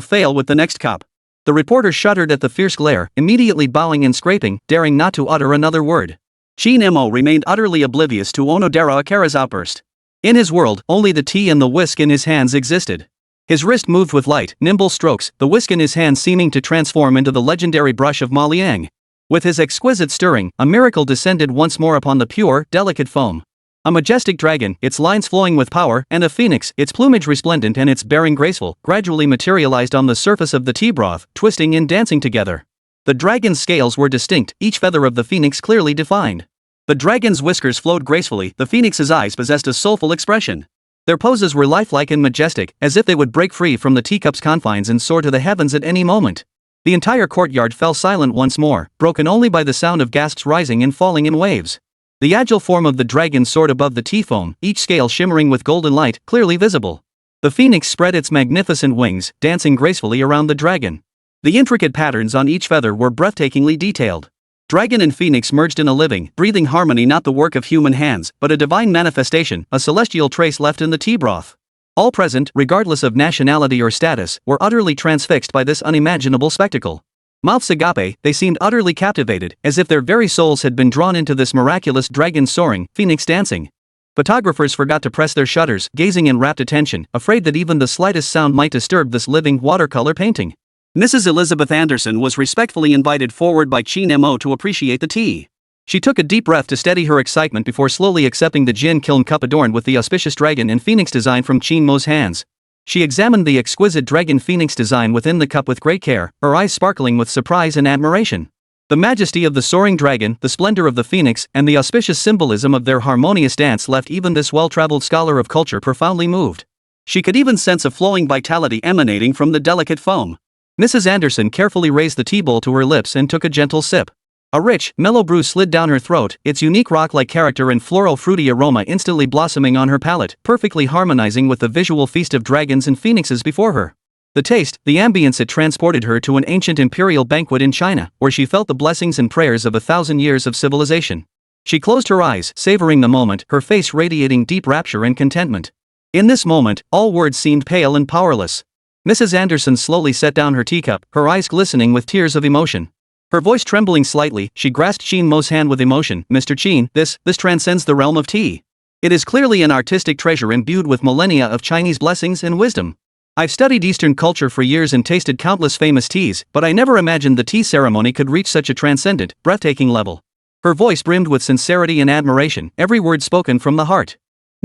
Speaker 2: fail with the next cup. The reporter shuddered at the fierce glare, immediately bowing and scraping, daring not to utter another word. Qin Mo remained utterly oblivious to Onodera Akira's outburst. In his world, only the tea and the whisk in his hands existed. His wrist moved with light, nimble strokes, the whisk in his hand seeming to transform into the legendary brush of Ma Liang. With his exquisite stirring, a miracle descended once more upon the pure, delicate foam. A majestic dragon, its lines flowing with power, and a phoenix, its plumage resplendent and its bearing graceful, gradually materialized on the surface of the tea broth, twisting and dancing together. The dragon's scales were distinct, each feather of the phoenix clearly defined. The dragon's whiskers flowed gracefully, the phoenix's eyes possessed a soulful expression. Their poses were lifelike and majestic, as if they would break free from the teacup's confines and soar to the heavens at any moment. The entire courtyard fell silent once more, broken only by the sound of gasps rising and falling in waves. The agile form of the dragon soared above the tea foam, each scale shimmering with golden light, clearly visible. The phoenix spread its magnificent wings, dancing gracefully around the dragon. The intricate patterns on each feather were breathtakingly detailed. Dragon and phoenix merged in a living, breathing harmony, not the work of human hands, but a divine manifestation, a celestial trace left in the tea broth. All present, regardless of nationality or status, were utterly transfixed by this unimaginable spectacle. Mouths agape, they seemed utterly captivated, as if their very souls had been drawn into this miraculous dragon soaring, phoenix dancing. Photographers forgot to press their shutters, gazing in rapt attention, afraid that even the slightest sound might disturb this living watercolor painting. Mrs. Elizabeth Anderson was respectfully invited forward by Qin Mo to appreciate the tea. She took a deep breath to steady her excitement before slowly accepting the gin kiln cup adorned with the auspicious dragon and phoenix design from Qin Mo's hands. She examined the exquisite dragon phoenix design within the cup with great care, her eyes sparkling with surprise and admiration.
Speaker 1: The majesty of the soaring dragon, the splendor of the phoenix, and the auspicious symbolism of their harmonious dance left even this well-traveled scholar of culture profoundly moved. She could even sense a flowing vitality emanating from the delicate foam. Mrs. Anderson carefully raised the tea bowl to her lips and took a gentle sip. A rich, mellow brew slid down her throat, its unique rock-like character and floral-fruity aroma instantly blossoming on her palate, perfectly harmonizing with the visual feast of dragons and phoenixes before her. The taste, the ambience, it transported her to an ancient imperial banquet in China, where she felt the blessings and prayers of 1,000 years of civilization. She closed her eyes, savoring the moment, her face radiating deep rapture and contentment. In this moment, all words seemed pale and powerless. Mrs. Anderson slowly set down her teacup, her eyes glistening with tears of emotion. Her voice trembling slightly, she grasped Qin Mo's hand with emotion. Mr. Qin, this transcends the realm of tea. It is clearly an artistic treasure imbued with millennia of Chinese blessings and wisdom. I've studied Eastern culture for years and tasted countless famous teas, but I never imagined the tea ceremony could reach such a transcendent, breathtaking level. Her voice brimmed with sincerity and admiration, every word spoken from the heart.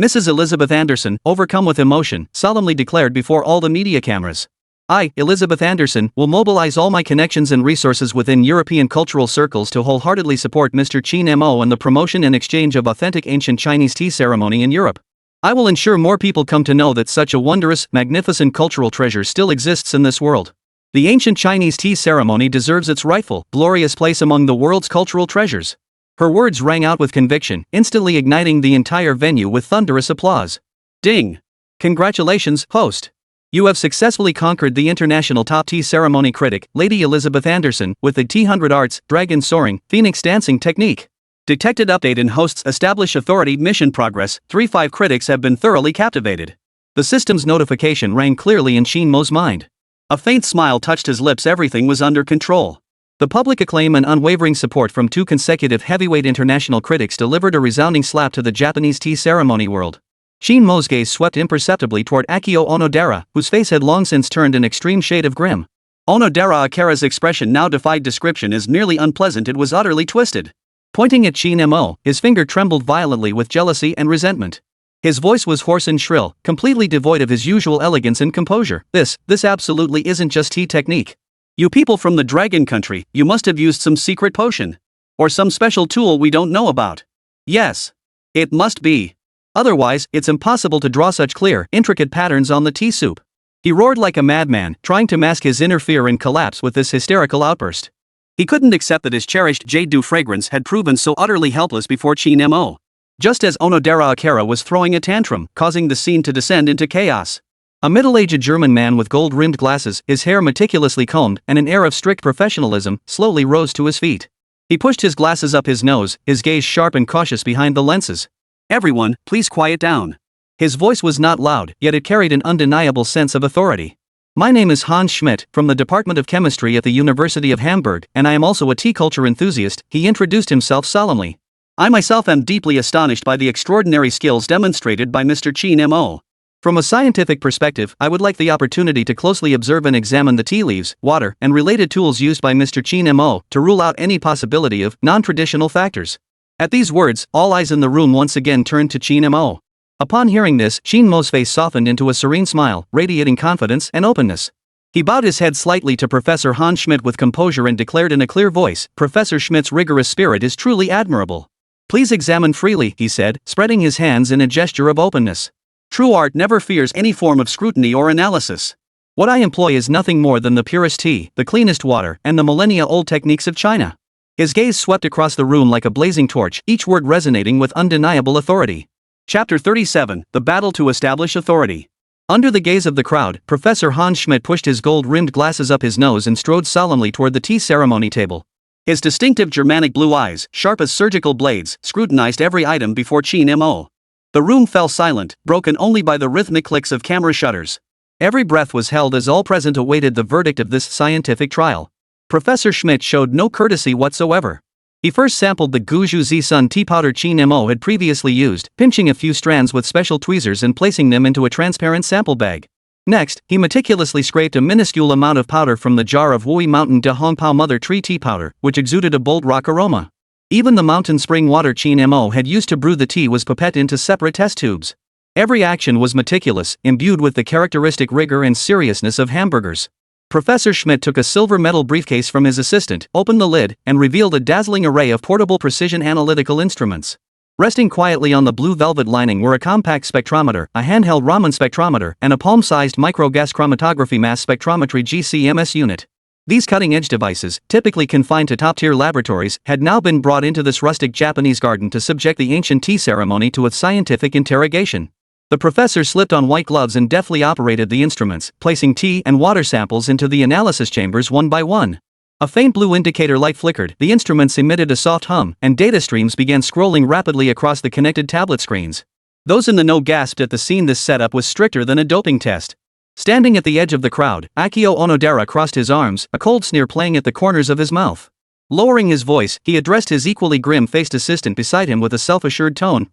Speaker 1: Mrs. Elizabeth Anderson, overcome with emotion, solemnly declared before all the media cameras. I, Elizabeth Anderson, will mobilize all my connections and resources within European cultural circles to wholeheartedly support Mr. Qin Mo and the promotion and exchange of authentic ancient Chinese tea ceremony in Europe. I will ensure more people come to know that such a wondrous, magnificent cultural treasure still exists in this world. The ancient Chinese tea ceremony deserves its rightful, glorious place among the world's cultural treasures. Her words rang out with conviction, instantly igniting the entire venue with thunderous applause. Ding! Congratulations, host! You have successfully conquered the international top tea ceremony critic, Lady Elizabeth Anderson, with the T100 Arts, Dragon Soaring, Phoenix Dancing technique. Detected update in host's establish authority mission progress, 3-5 critics have been thoroughly captivated. The system's notification rang clearly in Qin Mo's mind. A faint smile touched his lips, everything was under control. The public acclaim and unwavering support from 2 consecutive heavyweight international critics delivered a resounding slap to the Japanese tea ceremony world. Qin Mo's gaze swept imperceptibly toward Akio Onodera, whose face had long since turned an extreme shade of grim. Onodera Akira's expression now defied description. As nearly unpleasant, it was utterly twisted. Pointing at Qin Mo, his finger trembled violently with jealousy and resentment. His voice was hoarse and shrill, completely devoid of his usual elegance and composure. This absolutely isn't just tea technique. You people from the Dragon Country, you must have used some secret potion. Or some special tool we don't know about. Yes. It must be. Otherwise, it's impossible to draw such clear, intricate patterns on the tea soup. He roared like a madman, trying to mask his inner fear and collapse with this hysterical outburst. He couldn't accept that his cherished jade dew fragrance had proven so utterly helpless before Qin Mo. Just as Onodera Akira was throwing a tantrum, causing the scene to descend into chaos. A middle-aged German man with gold-rimmed glasses, his hair meticulously combed, and an air of strict professionalism, slowly rose to his feet. He pushed his glasses up his nose, his gaze sharp and cautious behind the lenses. Everyone, please quiet down. His voice was not loud, yet it carried an undeniable sense of authority. My name is Hans Schmidt, from the Department of Chemistry at the University of Hamburg, and I am also a tea culture enthusiast. He introduced himself solemnly. I myself am deeply astonished by the extraordinary skills demonstrated by Mr. Qin Mo. From a scientific perspective, I would like the opportunity to closely observe and examine the tea leaves, water, and related tools used by Mr. Qin Mo to rule out any possibility of non-traditional factors. At these words, all eyes in the room once again turned to Qin Mo. Upon hearing this, Qin Mo's face softened into a serene smile, radiating confidence and openness. He bowed his head slightly to Professor Hans Schmidt with composure and declared in a clear voice, Professor Schmidt's rigorous spirit is truly admirable. Please examine freely, he said, spreading his hands in a gesture of openness. True art never fears any form of scrutiny or analysis. What I employ is nothing more than the purest tea, the cleanest water, and the millennia-old techniques of China. His gaze swept across the room like a blazing torch, each word resonating with undeniable authority. Chapter 37, The Battle to Establish Authority. Under the gaze of the crowd, Professor Hans Schmidt pushed his gold-rimmed glasses up his nose and strode solemnly toward the tea ceremony table. His distinctive Germanic blue eyes, sharp as surgical blades, scrutinized every item before Qin Mo. The room fell silent, broken only by the rhythmic clicks of camera shutters. Every breath was held as all present awaited the verdict of this scientific trial. Professor Schmidt showed no courtesy whatsoever. He first sampled the Guizhou Zisun tea powder Qin Mo had previously used, pinching a few strands with special tweezers and placing them into a transparent sample bag. Next, he meticulously scraped a minuscule amount of powder from the jar of Wui Mountain de Hongpao Mother Tree tea powder, which exuded a bold rock aroma. Even the mountain spring water Qin Mo had used to brew the tea was pipetted into separate test tubes. Every action was meticulous, imbued with the characteristic rigor and seriousness of hamburgers. Professor Schmidt took a silver metal briefcase from his assistant, opened the lid, and revealed a dazzling array of portable precision analytical instruments. Resting quietly on the blue velvet lining were a compact spectrometer, a handheld Raman spectrometer, and a palm-sized micro-gas chromatography mass spectrometry GCMS unit. These cutting-edge devices, typically confined to top-tier laboratories, had now been brought into this rustic Japanese garden to subject the ancient tea ceremony to a scientific interrogation. The professor slipped on white gloves and deftly operated the instruments, placing tea and water samples into the analysis chambers one by one. A faint blue indicator light flickered, the instruments emitted a soft hum, and data streams began scrolling rapidly across the connected tablet screens. Those in the know gasped at the scene. This setup was stricter than a doping test. Standing at the edge of the crowd, Akio Onodera crossed his arms, a cold sneer playing at the corners of his mouth. Lowering his voice, he addressed his equally grim-faced assistant beside him with a self-assured tone.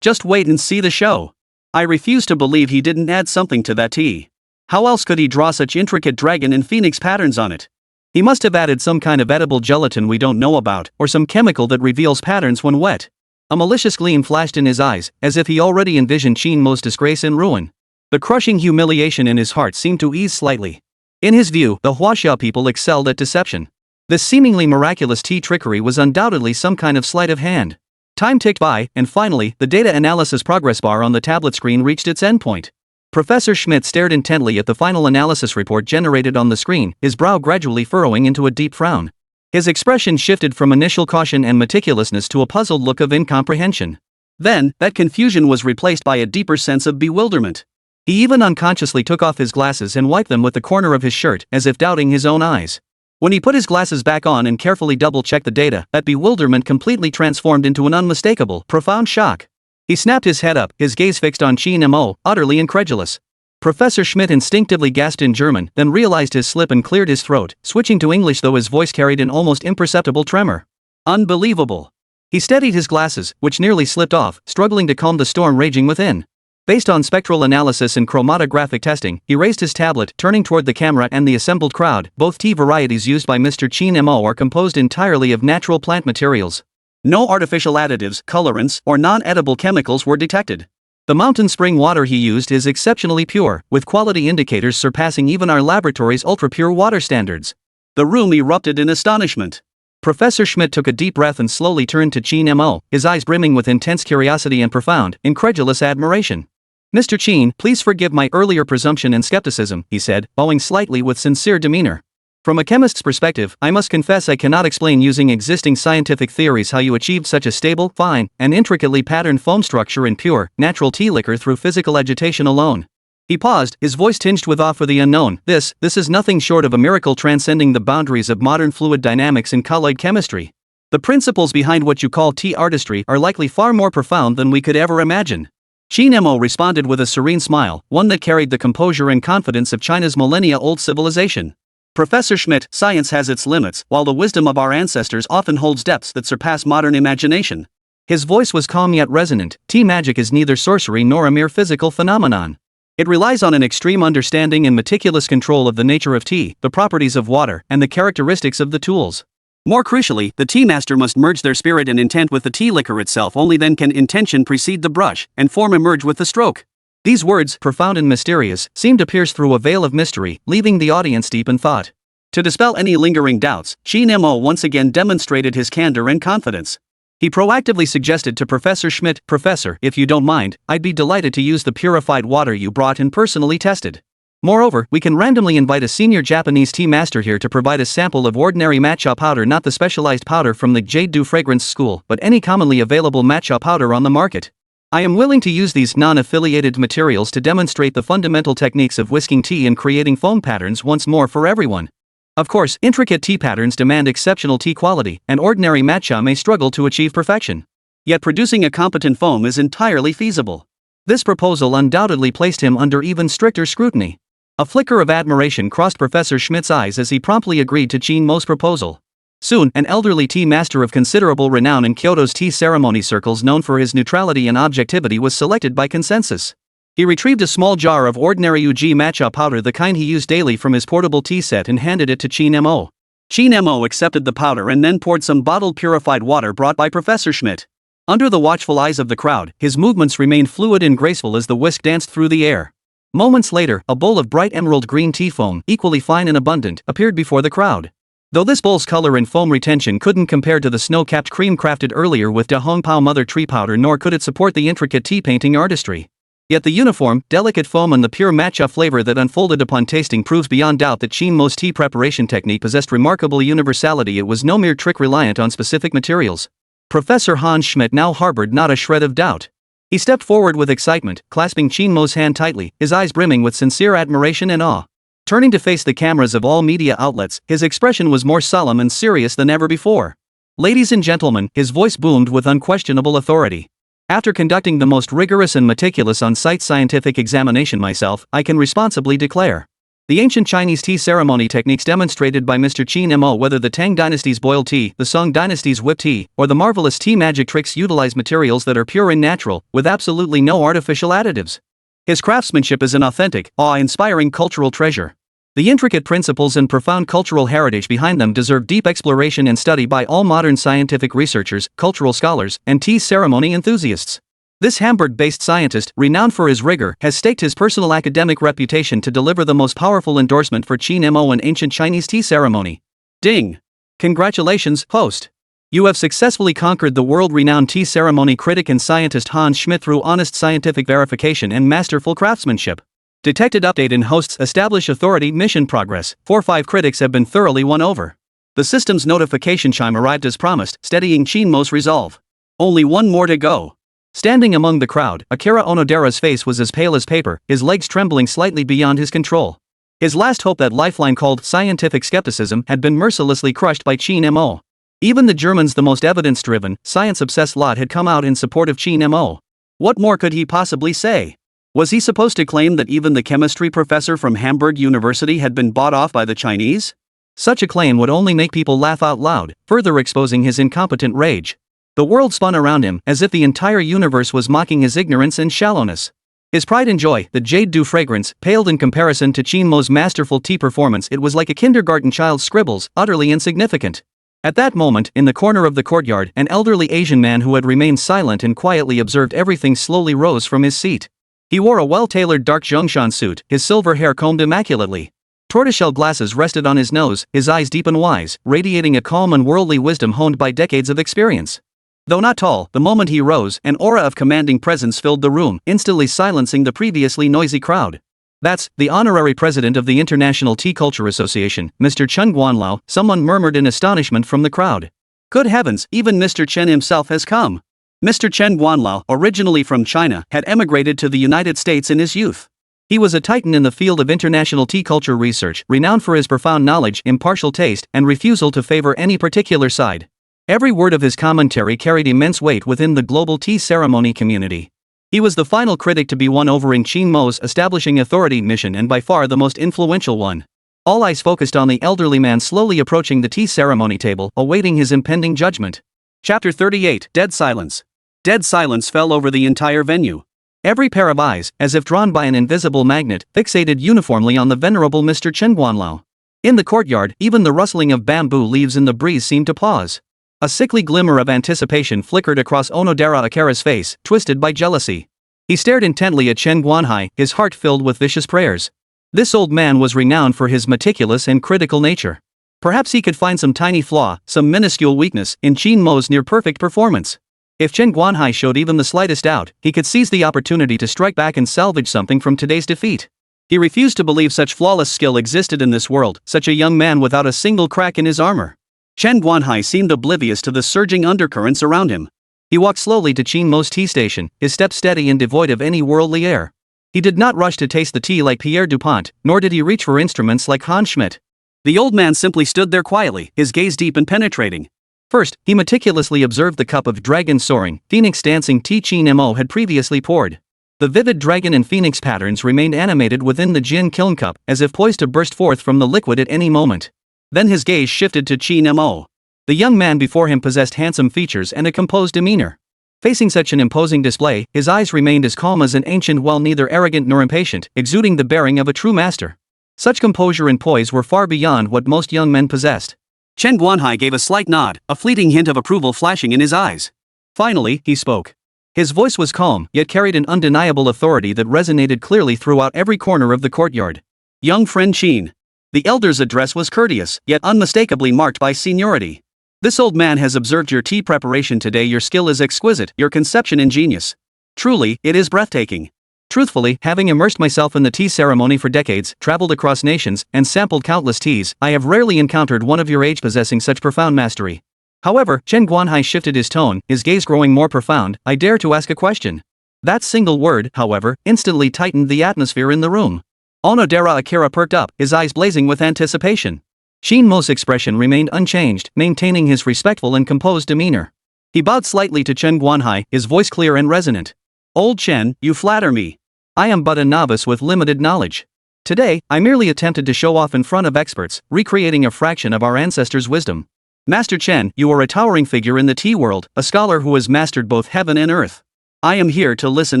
Speaker 1: Just wait and see the show. I refuse to believe he didn't add something to that tea. How else could he draw such intricate dragon and phoenix patterns on it? He must have added some kind of edible gelatin we don't know about, or some chemical that reveals patterns when wet. A malicious gleam flashed in his eyes, as if he already envisioned Qin Mo's disgrace and ruin. The crushing humiliation in his heart seemed to ease slightly. In his view, the Huaxia people excelled at deception. This seemingly miraculous tea trickery was undoubtedly some kind of sleight of hand. Time ticked by, and finally, the data analysis progress bar on the tablet screen reached its endpoint. Professor Schmidt stared intently at the final analysis report generated on the screen, his brow gradually furrowing into a deep frown. His expression shifted from initial caution and meticulousness to a puzzled look of incomprehension. Then, that confusion was replaced by a deeper sense of bewilderment. He even unconsciously took off his glasses and wiped them with the corner of his shirt, as if doubting his own eyes. When he put his glasses back on and carefully double-checked the data, that bewilderment completely transformed into an unmistakable, profound shock. He snapped his head up, his gaze fixed on Qin Mo, utterly incredulous. Professor Schmidt instinctively gasped in German, then realized his slip and cleared his throat, switching to English though his voice carried an almost imperceptible tremor. Unbelievable. He steadied his glasses, which nearly slipped off, struggling to calm the storm raging within. Based on spectral analysis and chromatographic testing, he raised his tablet, turning toward the camera and the assembled crowd. Both tea varieties used by Mr. Qin Mo are composed entirely of natural plant materials. No artificial additives, colorants, or non-edible chemicals were detected. The mountain spring water he used is exceptionally pure, with quality indicators surpassing even our laboratory's ultra-pure water standards. The room erupted in astonishment. Professor Schmidt took a deep breath and slowly turned to Qin Mo, his eyes brimming with intense curiosity and profound, incredulous admiration. Mr. Qin, please forgive my earlier presumption and skepticism, he said, bowing slightly with sincere demeanor. From a chemist's perspective, I must confess I cannot explain using existing scientific theories how you achieved such a stable, fine, and intricately patterned foam structure in pure, natural tea liquor through physical agitation alone. He paused, his voice tinged with awe for the unknown. This is nothing short of a miracle transcending the boundaries of modern fluid dynamics and colloid chemistry. The principles behind what you call tea artistry are likely far more profound than we could ever imagine. Qin Mo responded with a serene smile, one that carried the composure and confidence of China's millennia-old civilization. Professor Schmidt, science has its limits, while the wisdom of our ancestors often holds depths that surpass modern imagination. His voice was calm yet resonant. Tea magic is neither sorcery nor a mere physical phenomenon. It relies on an extreme understanding and meticulous control of the nature of tea, the properties of water, and the characteristics of the tools. More crucially, the tea master must merge their spirit and intent with the tea liquor itself. Only then can intention precede the brush, and form emerge with the stroke. These words, profound and mysterious, seemed to pierce through a veil of mystery, leaving the audience deep in thought. To dispel any lingering doubts, Qin Mo once again demonstrated his candor and confidence. He proactively suggested to Professor Schmidt, Professor, if you don't mind, I'd be delighted to use the purified water you brought and personally tested. Moreover, we can randomly invite a senior Japanese tea master here to provide a sample of ordinary matcha powder, not the specialized powder from the Jade Dew Fragrance School, but any commonly available matcha powder on the market. I am willing to use these non-affiliated materials to demonstrate the fundamental techniques of whisking tea and creating foam patterns once more for everyone. Of course, intricate tea patterns demand exceptional tea quality, and ordinary matcha may struggle to achieve perfection. Yet producing a competent foam is entirely feasible. This proposal undoubtedly placed him under even stricter scrutiny. A flicker of admiration crossed Professor Schmidt's eyes as he promptly agreed to Qin Mo's proposal. Soon, an elderly tea master of considerable renown in Kyoto's tea ceremony circles known for his neutrality and objectivity was selected by consensus. He retrieved a small jar of ordinary Uji matcha powder, the kind he used daily, from his portable tea set and handed it to Qin Mo. Qin Mo accepted the powder and then poured some bottled purified water brought by Professor Schmidt. Under the watchful eyes of the crowd, his movements remained fluid and graceful as the whisk danced through the air. Moments later, a bowl of bright emerald green tea foam, equally fine and abundant, appeared before the crowd. Though this bowl's color and foam retention couldn't compare to the snow-capped cream crafted earlier with Da Hong Pao mother tree powder, nor could it support the intricate tea painting artistry. Yet the uniform, delicate foam and the pure matcha flavor that unfolded upon tasting proves beyond doubt that Qin Mo's tea preparation technique possessed remarkable universality. It was no mere trick reliant on specific materials. Professor Hans Schmidt now harbored not a shred of doubt. He stepped forward with excitement, clasping Qin Mo's hand tightly, his eyes brimming with sincere admiration and awe. Turning to face the cameras of all media outlets, his expression was more solemn and serious than ever before. Ladies and gentlemen, his voice boomed with unquestionable authority. After conducting the most rigorous and meticulous on-site scientific examination myself, I can responsibly declare. The ancient Chinese tea ceremony techniques demonstrated by Mr. Qin Mo, whether the Tang Dynasty's boiled tea, the Song Dynasty's whipped tea, or the marvelous tea magic tricks, utilize materials that are pure and natural, with absolutely no artificial additives. His craftsmanship is an authentic, awe-inspiring cultural treasure. The intricate principles and profound cultural heritage behind them deserve deep exploration and study by all modern scientific researchers, cultural scholars, and tea ceremony enthusiasts. This Hamburg-based scientist, renowned for his rigor, has staked his personal academic reputation to deliver the most powerful endorsement for Qin Mo and ancient Chinese tea ceremony. Ding! Congratulations, host! You have successfully conquered the world-renowned tea ceremony critic and scientist Hans Schmidt through honest scientific verification and masterful craftsmanship. Detected update in host's establish authority mission progress. 4-5 critics have been thoroughly won over. The system's notification chime arrived as promised, steadying Qin Mo's resolve. Only one more to go. Standing among the crowd, Akira Onodera's face was as pale as paper, his legs trembling slightly beyond his control. His last hope, that lifeline called scientific skepticism, had been mercilessly crushed by Qin Mo. Even the Germans, the most evidence-driven, science-obsessed lot, had come out in support of Qin Mo. What more could he possibly say? Was he supposed to claim that even the chemistry professor from Hamburg University had been bought off by the Chinese? Such a claim would only make people laugh out loud, further exposing his incompetent rage. The world spun around him, as if the entire universe was mocking his ignorance and shallowness. His pride and joy, the jade dew fragrance, paled in comparison to Qin Mo's masterful tea performance. It was like a kindergarten child's scribbles, utterly insignificant. At that moment, in the corner of the courtyard, an elderly Asian man who had remained silent and quietly observed everything slowly rose from his seat. He wore a well-tailored dark Zhongshan suit, his silver hair combed immaculately. Tortoiseshell glasses rested on his nose, his eyes deep and wise, radiating a calm and worldly wisdom honed by decades of experience. Though not tall, the moment he rose, an aura of commanding presence filled the room, instantly silencing the previously noisy crowd. That's the honorary president of the International Tea Culture Association, Mr. Chen Guanlao, someone murmured in astonishment from the crowd. Good heavens, even Mr. Chen himself has come. Mr. Chen Guanlao, originally from China, had emigrated to the United States in his youth. He was a titan in the field of international tea culture research, renowned for his profound knowledge, impartial taste, and refusal to favor any particular side. Every word of his commentary carried immense weight within the global tea ceremony community. He was the final critic to be won over in Qin Mo's establishing authority mission, and by far the most influential one. All eyes focused on the elderly man slowly approaching the tea ceremony table, awaiting his impending judgment. Chapter 38, Dead Silence. Dead silence fell over the entire venue. Every pair of eyes, as if drawn by an invisible magnet, fixated uniformly on the venerable Mr. Chen Guanlao. In the courtyard, even the rustling of bamboo leaves in the breeze seemed to pause. A sickly glimmer of anticipation flickered across Onodera Akira's face, twisted by jealousy. He stared intently at Chen Guanhai, his heart filled with vicious prayers. This old man was renowned for his meticulous and critical nature. Perhaps he could find some tiny flaw, some minuscule weakness, in Qin Mo's near-perfect performance. If Chen Guanhai showed even the slightest doubt, he could seize the opportunity to strike back and salvage something from today's defeat. He refused to believe such flawless skill existed in this world, such a young man without a single crack in his armor. Chen Guanhai seemed oblivious to the surging undercurrents around him. He walked slowly to Qin Mo's tea station, his step steady and devoid of any worldly air. He did not rush to taste the tea like Pierre Dupont, nor did he reach for instruments like Hans Schmidt. The old man simply stood there quietly, his gaze deep and penetrating. First, he meticulously observed the cup of dragon soaring, phoenix dancing tea Qin Mo had previously poured. The vivid dragon and phoenix patterns remained animated within the Jin kiln cup, as if poised to burst forth from the liquid at any moment. Then his gaze shifted to Qin Mo. The young man before him possessed handsome features and a composed demeanor. Facing such an imposing display, his eyes remained as calm as an ancient well, neither arrogant nor impatient, exuding the bearing of a true master. Such composure and poise were far beyond what most young men possessed. Chen Guanhai gave a slight nod, a fleeting hint of approval flashing in his eyes. Finally, he spoke. His voice was calm, yet carried an undeniable authority that resonated clearly throughout every corner of the courtyard.
Speaker 2: Young friend Qin. The elder's address was courteous, yet unmistakably marked by seniority. This old man has observed your tea preparation today. Your skill is exquisite, your conception ingenious. Truly, it is breathtaking.
Speaker 1: Truthfully, having immersed myself in the tea ceremony for decades, traveled across nations, and sampled countless teas, I have rarely encountered one of your age possessing such profound mastery. However, Chen Guanhai shifted his tone, his gaze growing more profound. I dare to ask a question. That single word, however, instantly tightened the atmosphere in the room. Onodera Akira perked up, his eyes blazing with anticipation. Qin Mo's expression remained unchanged, maintaining his respectful and composed demeanor. He bowed slightly to Chen Guanhai, his voice clear and resonant. Old Chen, you flatter me. I am but a novice with limited knowledge. Today, I merely attempted to show off in front of experts, recreating a fraction of our ancestors' wisdom. Master Chen, you are a towering figure in the tea world, a scholar who has mastered both heaven and earth. I am here to listen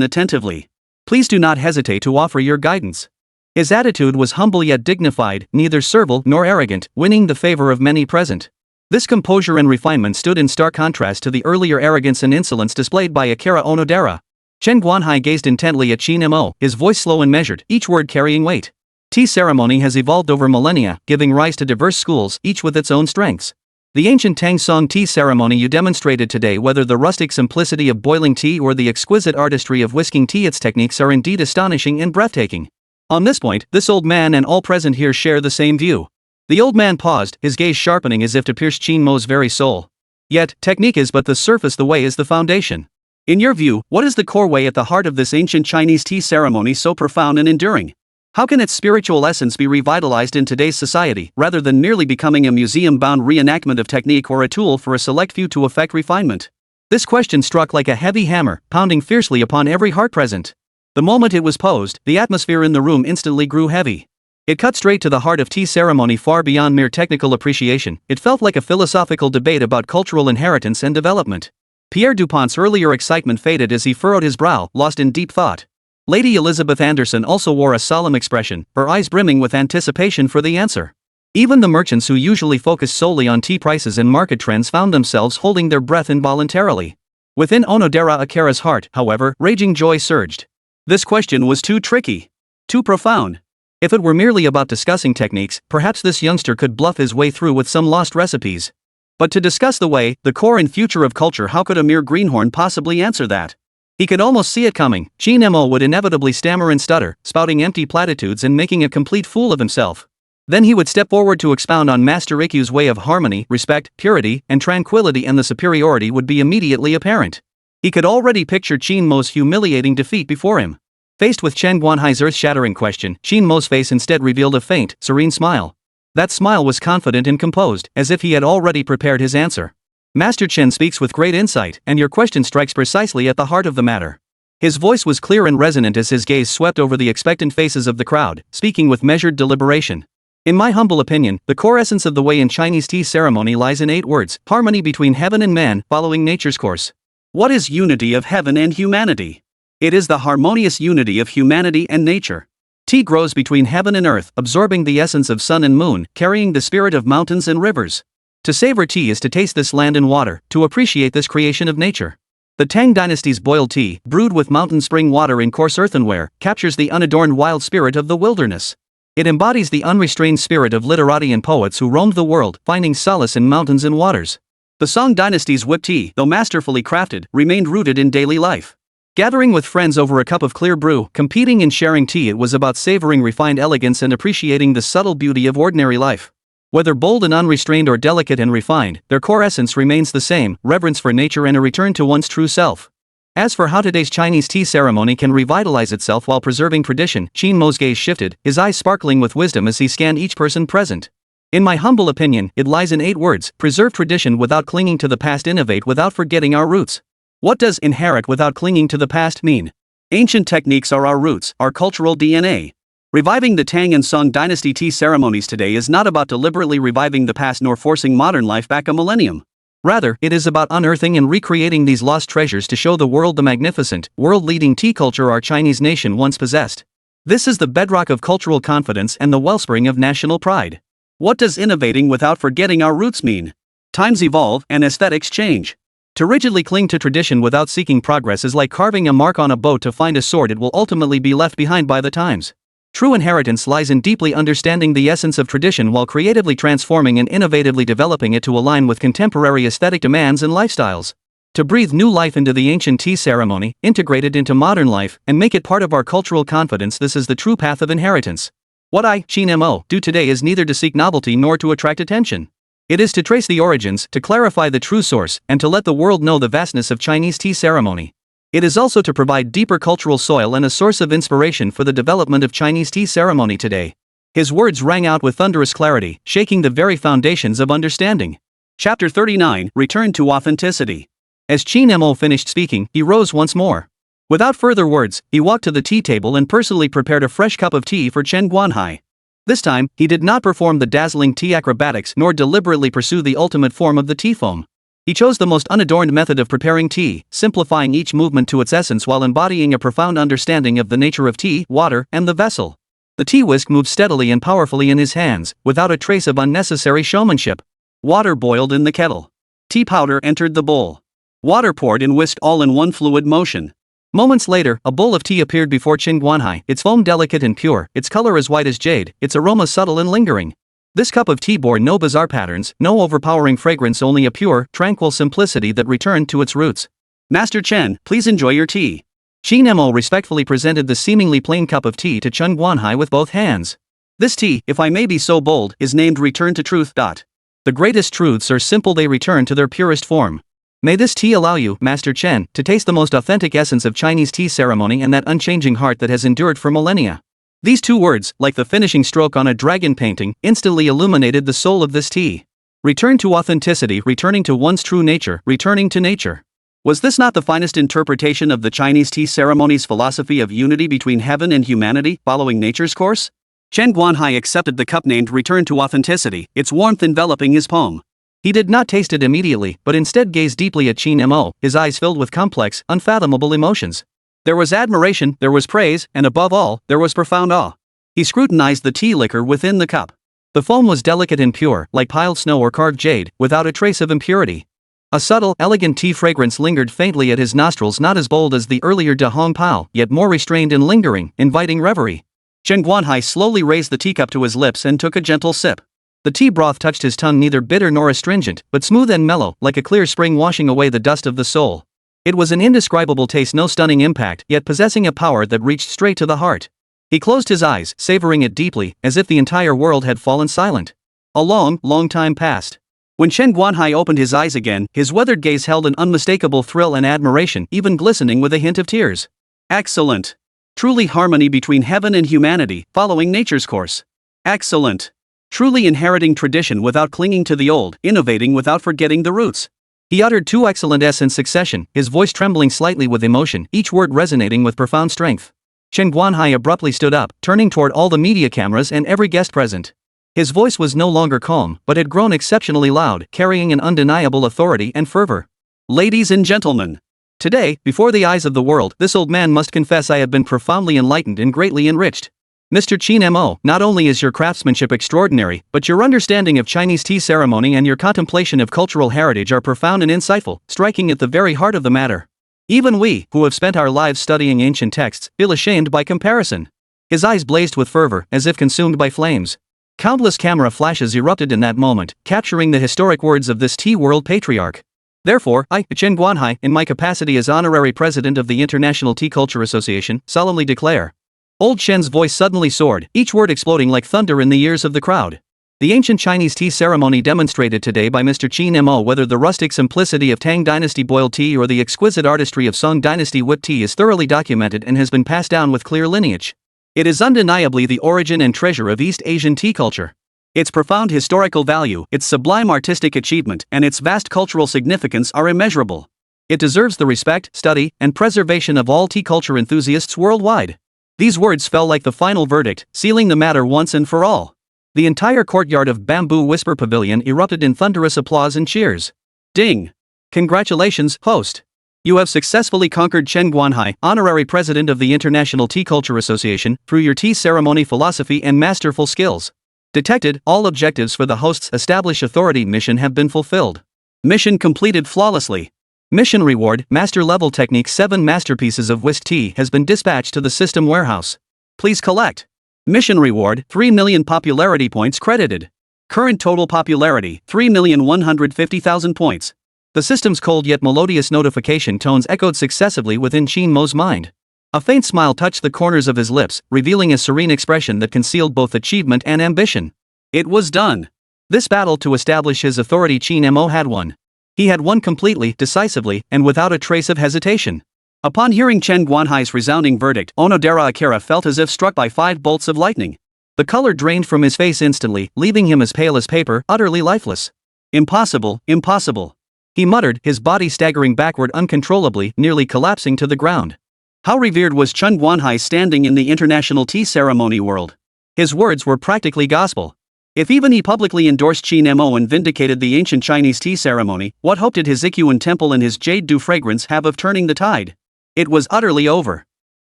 Speaker 1: attentively. Please do not hesitate to offer your guidance. His attitude was humble yet dignified, neither servile nor arrogant, winning the favor of many present. This composure and refinement stood in stark contrast to the earlier arrogance and insolence displayed by Akira Onodera. Chen Guanhai gazed intently at Qin Mo, his voice slow and measured, each word carrying weight. Tea ceremony has evolved over millennia, giving rise to diverse schools, each with its own strengths. The ancient Tang Song tea ceremony you demonstrated today, whether the rustic simplicity of boiling tea or the exquisite artistry of whisking tea, its techniques are indeed astonishing and breathtaking. On this point, this old man and all present here share the same view. The old man paused, his gaze sharpening as if to pierce Qin Mo's very soul. Yet, technique is but the surface, the way is the foundation. In your view, what is the core way at the heart of this ancient Chinese tea ceremony so profound and enduring? How can its spiritual essence be revitalized in today's society, rather than merely becoming a museum-bound reenactment of technique or a tool for a select few to effect refinement? This question struck like a heavy hammer, pounding fiercely upon every heart present. The moment it was posed, the atmosphere in the room instantly grew heavy. It cut straight to the heart of tea ceremony, far beyond mere technical appreciation. It felt like a philosophical debate about cultural inheritance and development. Pierre Dupont's earlier excitement faded as he furrowed his brow, lost in deep thought. Lady Elizabeth Anderson also wore a solemn expression, her eyes brimming with anticipation for the answer. Even the merchants who usually focus solely on tea prices and market trends found themselves holding their breath involuntarily. Within Onodera Akira's heart, however, raging joy surged. This question was too tricky. Too profound. If it were merely about discussing techniques, perhaps this youngster could bluff his way through with some lost recipes. But to discuss the way, the core and future of culture, how could a mere greenhorn possibly answer that? He could almost see it coming. Qin Mo would inevitably stammer and stutter, spouting empty platitudes and making a complete fool of himself. Then he would step forward to expound on Master Ikkyu's way of harmony, respect, purity, and tranquility, and the superiority would be immediately apparent. He could already picture Qin Mo's humiliating defeat before him. Faced with Chen Guanhai's earth-shattering question, Qin Mo's face instead revealed a faint, serene smile. That smile was confident and composed, as if he had already prepared his answer. Master Chen speaks with great insight, and your question strikes precisely at the heart of the matter. His voice was clear and resonant as his gaze swept over the expectant faces of the crowd, speaking with measured deliberation. In my humble opinion, the core essence of the way in Chinese tea ceremony lies in 8 words: harmony between heaven and man, following nature's course.
Speaker 2: What is unity of heaven and humanity? It is the harmonious unity of humanity and nature. Tea grows between heaven and earth, absorbing the essence of sun and moon, carrying the spirit of mountains and rivers. To savor tea is to taste this land and water, to appreciate this creation of nature. The Tang Dynasty's boiled tea, brewed with mountain spring water in coarse earthenware, captures the unadorned wild spirit of the wilderness. It embodies the unrestrained spirit of literati and poets who roamed the world, finding solace in mountains and waters. The Song Dynasty's whipped tea, though masterfully crafted, remained rooted in daily life. Gathering with friends over a cup of clear brew, competing in sharing tea, it was about savoring refined elegance and appreciating the subtle beauty of ordinary life. Whether bold and unrestrained or delicate and refined, their core essence remains the same: reverence for nature and a return to one's true self. As for how today's Chinese tea ceremony can revitalize itself while preserving tradition, Qin Mo's gaze shifted, his eyes sparkling with wisdom as he scanned each person present. In my humble opinion, it lies in 8 words: preserve tradition without clinging to the past, innovate without forgetting our roots. What does inherit without clinging to the past mean? Ancient techniques are our roots, our cultural DNA. Reviving the Tang and Song Dynasty tea ceremonies today is not about deliberately reviving the past nor forcing modern life back a millennium. Rather, it is about unearthing and recreating these lost treasures to show the world the magnificent, world-leading tea culture our Chinese nation once possessed. This is the bedrock of cultural confidence and the wellspring of national pride. What does innovating without forgetting our roots mean? Times evolve and aesthetics change. To rigidly cling to tradition without seeking progress is like carving a mark on a boat to find a sword it will ultimately be left behind by the times. True inheritance lies in deeply understanding the essence of tradition while creatively transforming and innovatively developing it to align with contemporary aesthetic demands and lifestyles. To breathe new life into the ancient tea ceremony, integrate it into modern life, and make it part of our cultural confidence, this is the true path of inheritance. What I, Qin Mo, do today is neither to seek novelty nor to attract attention. It is to trace the origins, to clarify the true source, and to let the world know the vastness of Chinese tea ceremony. It is also to provide deeper cultural soil and a source of inspiration for the development of Chinese tea ceremony today. His words rang out with thunderous clarity, shaking the very foundations of understanding. Chapter 39, Return to Authenticity. As Qin Mo finished speaking, he rose once more. Without further words, he walked to the tea table and personally prepared a fresh cup of tea for Chen Guanhai. This time, he did not perform the dazzling tea acrobatics nor deliberately pursue the ultimate form of the tea foam. He chose the most unadorned method of preparing tea, simplifying each movement to its essence while embodying a profound understanding of the nature of tea, water, and the vessel. The tea whisk moved steadily and powerfully in his hands, without a trace of unnecessary showmanship. Water boiled in the kettle. Tea powder entered the bowl. Water poured and whisked all in one fluid motion. Moments later, a bowl of tea appeared before Chen Guanhai, its foam delicate and pure, its color as white as jade, its aroma subtle and lingering. This cup of tea bore no bizarre patterns, no overpowering fragrance, only a pure, tranquil simplicity that returned to its roots. Master Chen, please enjoy your tea. Qin Mo respectfully presented the seemingly plain cup of tea to Chen Guanhai with both hands. This tea, if I may be so bold, is named Return to Truth. The greatest truths are simple, they return to their purest form. May this tea allow you, Master Chen, to taste the most authentic essence of Chinese tea ceremony and that unchanging heart that has endured for millennia. These two words, like the finishing stroke on a dragon painting, instantly illuminated the soul of this tea. Return to authenticity, returning to one's true nature, returning to nature. Was this not the finest interpretation of the Chinese tea ceremony's philosophy of unity between heaven and humanity, following nature's course? Chen Guanhai accepted the cup named Return to Authenticity, its warmth enveloping his poem. He did not taste it immediately, but instead gazed deeply at Qin Mo, his eyes filled with complex, unfathomable emotions. There was admiration, there was praise, and above all, there was profound awe. He scrutinized the tea liquor within the cup. The foam was delicate and pure, like piled snow or carved jade, without a trace of impurity. A subtle, elegant tea fragrance lingered faintly at his nostrils, not as bold as the earlier De Hong Pao, yet more restrained and lingering, inviting reverie. Chen Guanhai slowly raised the teacup to his lips and took a gentle sip. The tea broth touched his tongue, neither bitter nor astringent, but smooth and mellow, like a clear spring washing away the dust of the soul. It was an indescribable taste, no stunning impact, yet possessing a power that reached straight to the heart. He closed his eyes, savoring it deeply, as if the entire world had fallen silent. A long, long time passed. When Chen Guanhai opened his eyes again, his weathered gaze held an unmistakable thrill and admiration, even glistening with a hint of tears. Excellent. Truly harmony between heaven and humanity, following nature's course. Excellent. Truly inheriting tradition without clinging to the old, innovating without forgetting the roots. He uttered two excellent S's in succession, his voice trembling slightly with emotion, each word resonating with profound strength. Chen Guanhai abruptly stood up, turning toward all the media cameras and every guest present. His voice was no longer calm, but had grown exceptionally loud, carrying an undeniable authority and fervor. Ladies and gentlemen, today, before the eyes of the world, this old man must confess I have been profoundly enlightened and greatly enriched. Mr. Qin Mo, not only is your craftsmanship extraordinary, but your understanding of Chinese tea ceremony and your contemplation of cultural heritage are profound and insightful, striking at the very heart of the matter. Even we, who have spent our lives studying ancient texts, feel ashamed by comparison. His eyes blazed with fervor, as if consumed by flames. Countless camera flashes erupted in that moment, capturing the historic words of this tea world patriarch. Therefore, I, Chen Guanhai, in my capacity as honorary president of the International Tea Culture Association, solemnly declare. Old Chen's voice suddenly soared, each word exploding like thunder in the ears of the crowd. The ancient Chinese tea ceremony demonstrated today by Mr. Qin Mo, whether the rustic simplicity of Tang Dynasty boiled tea or the exquisite artistry of Song Dynasty whipped tea, is thoroughly documented and has been passed down with clear lineage. It is undeniably the origin and treasure of East Asian tea culture. Its profound historical value, its sublime artistic achievement, and its vast cultural significance are immeasurable. It deserves the respect, study, and preservation of all tea culture enthusiasts worldwide. These words fell like the final verdict, sealing the matter once and for all. The entire courtyard of Bamboo Whisper Pavilion erupted in thunderous applause and cheers. Ding! Congratulations, host! You have successfully conquered Chen Guanhai, honorary president of the International Tea Culture Association, through your tea ceremony philosophy and masterful skills. Detected, all objectives for the host's established authority mission have been fulfilled. Mission completed flawlessly.
Speaker 1: Mission reward, Master Level Technique 7 Masterpieces of Whisk Tea has been dispatched to the system warehouse. Please collect. Mission reward, 3 million popularity points credited. Current total popularity, 3,150,000 points. The system's cold yet melodious notification tones echoed successively within Qin Mo's mind. A faint smile touched the corners of his lips, revealing a serene expression that concealed both achievement and ambition. It was done. This battle to establish his authority Qin Mo had won. He had won completely, decisively, and without a trace of hesitation. Upon hearing Chen Guanhai's resounding verdict, Onodera Akira felt as if struck by 5 bolts of lightning. The color drained from his face instantly, leaving him as pale as paper, utterly lifeless. Impossible, impossible. He muttered, his body staggering backward uncontrollably, nearly collapsing to the ground. How revered was Chen Guanhai standing in the international tea ceremony world? His words were practically gospel. If even he publicly endorsed Qin Mo and vindicated the ancient Chinese tea ceremony, what hope did his Ikuan temple and his jade dew fragrance have of turning the tide? It was utterly over.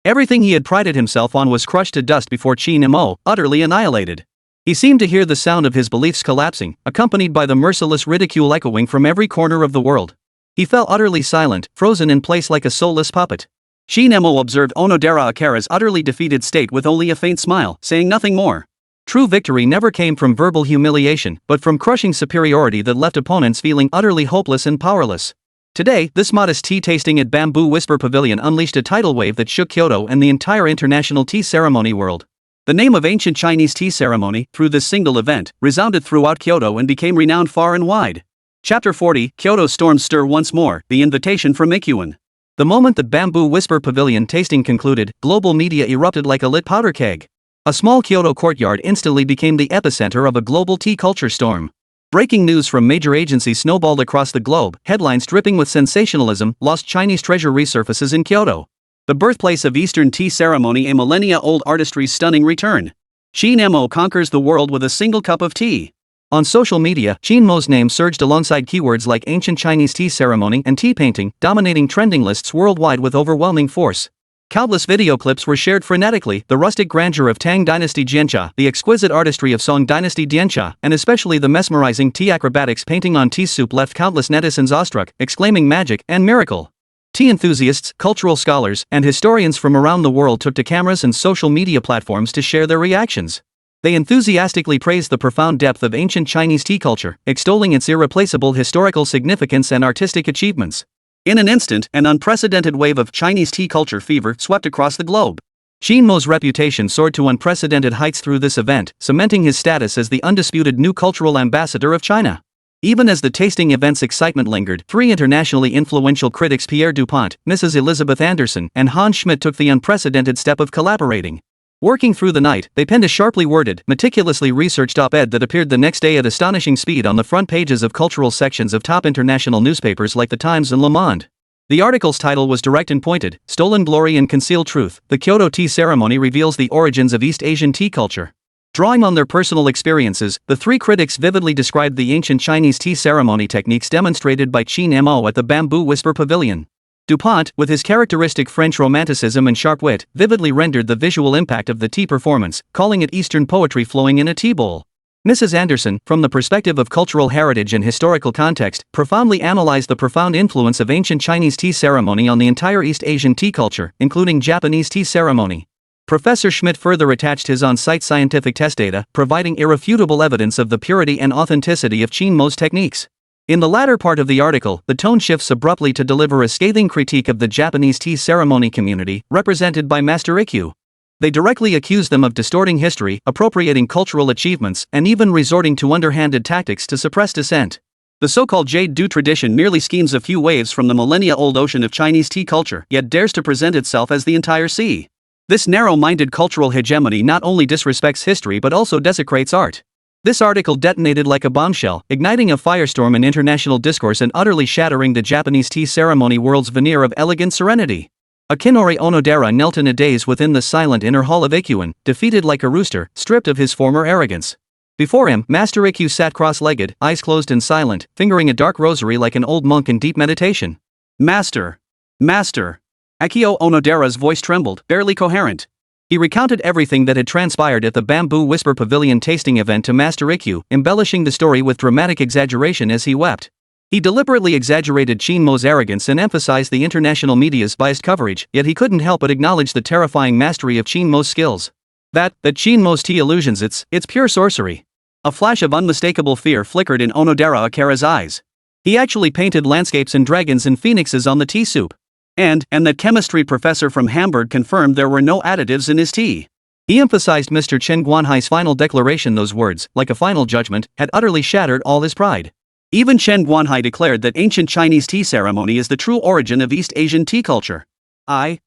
Speaker 1: Everything he had prided himself on was crushed to dust before Qin Mo, utterly annihilated. He seemed to hear the sound of his beliefs collapsing, accompanied by the merciless ridicule echoing from every corner of the world. He fell utterly silent, frozen in place like a soulless puppet. Qin Mo observed Onodera Akira's utterly defeated state with only a faint smile, saying nothing more. True victory never came from verbal humiliation, but from crushing superiority that left opponents feeling utterly hopeless and powerless. Today, this modest tea tasting at Bamboo Whisper Pavilion unleashed a tidal wave that shook Kyoto and the entire international tea ceremony world. The name of ancient Chinese tea ceremony, through this single event, resounded throughout Kyoto and became renowned far and wide. Chapter 40, Kyoto's storms stir once more, the invitation from Ikuan. The moment the Bamboo Whisper Pavilion tasting concluded, global media erupted like a lit powder keg. A small Kyoto courtyard instantly became the epicenter of a global tea culture storm. Breaking news from major agencies snowballed across the globe, headlines dripping with sensationalism, lost Chinese treasure resurfaces in Kyoto. The birthplace of Eastern tea ceremony, a millennia-old artistry's stunning return. Qin Mo conquers the world with a single cup of tea. On social media, Qin Mo's name surged alongside keywords like ancient Chinese tea ceremony and tea painting, dominating trending lists worldwide with overwhelming force. Countless video clips were shared frenetically, the rustic grandeur of Tang Dynasty Jianxia, the exquisite artistry of Song Dynasty Dianxia, and especially the mesmerizing tea acrobatics painting on tea soup left countless netizens awestruck, exclaiming magic and miracle. Tea enthusiasts, cultural scholars, and historians from around the world took to cameras and social media platforms to share their reactions. They enthusiastically praised the profound depth of ancient Chinese tea culture, extolling its irreplaceable historical significance and artistic achievements. In an instant, an unprecedented wave of Chinese tea culture fever swept across the globe. Qin Mo's reputation soared to unprecedented heights through this event, cementing his status as the undisputed new cultural ambassador of China. Even as the tasting event's excitement lingered, 3 internationally influential critics, Pierre Dupont, Mrs. Elizabeth Anderson, and Hans Schmidt, took the unprecedented step of collaborating. Working through the night, they penned a sharply worded, meticulously researched op-ed that appeared the next day at astonishing speed on the front pages of cultural sections of top international newspapers like The Times and Le Monde. The article's title was direct and pointed: Stolen Glory and Concealed Truth, the Kyoto Tea Ceremony reveals the origins of East Asian tea culture. Drawing on their personal experiences, the 3 critics vividly described the ancient Chinese tea ceremony techniques demonstrated by Qin Mo at the Bamboo Whisper Pavilion. Dupont, with his characteristic French romanticism and sharp wit, vividly rendered the visual impact of the tea performance, calling it Eastern poetry flowing in a tea bowl. Mrs. Anderson, from the perspective of cultural heritage and historical context, profoundly analyzed the profound influence of ancient Chinese tea ceremony on the entire East Asian tea culture, including Japanese tea ceremony. Professor Schmidt further attached his on-site scientific test data, providing irrefutable evidence of the purity and authenticity of Qin Mo's techniques. In the latter part of the article, the tone shifts abruptly to deliver a scathing critique of the Japanese tea ceremony community, represented by Master Ikkyu. They directly accuse them of distorting history, appropriating cultural achievements, and even resorting to underhanded tactics to suppress dissent. The so-called jade dew tradition merely schemes a few waves from the millennia-old ocean of Chinese tea culture, yet dares to present itself as the entire sea. This narrow-minded cultural hegemony not only disrespects history but also desecrates art. This article detonated like a bombshell, igniting a firestorm in international discourse and utterly shattering the Japanese tea ceremony world's veneer of elegant serenity. Akinori Onodera knelt in a daze within the silent inner hall of Ikuan, defeated like a rooster, stripped of his former arrogance. Before him, Master Ikkyu sat cross-legged, eyes closed and silent, fingering a dark rosary like an old monk in deep meditation. Master! Master! Akio Onodera's voice trembled, barely coherent. He recounted everything that had transpired at the Bamboo Whisper Pavilion tasting event to Master Ikkyu, embellishing the story with dramatic exaggeration as he wept. He deliberately exaggerated Qin Mo's arrogance and emphasized the international media's biased coverage, yet he couldn't help but acknowledge the terrifying mastery of Qin Mo's skills. That Qin Mo's tea illusions, it's pure sorcery. A flash of unmistakable fear flickered in Onodera Akira's eyes. He actually painted landscapes and dragons and phoenixes on the tea soup. And that chemistry professor from Hamburg confirmed there were no additives in his tea. He emphasized Mr. Chen Guanhai's final declaration. Those words, like a final judgment, had utterly shattered all his pride. Even Chen Guanhai declared that ancient Chinese tea ceremony is the true origin of East Asian tea culture. I've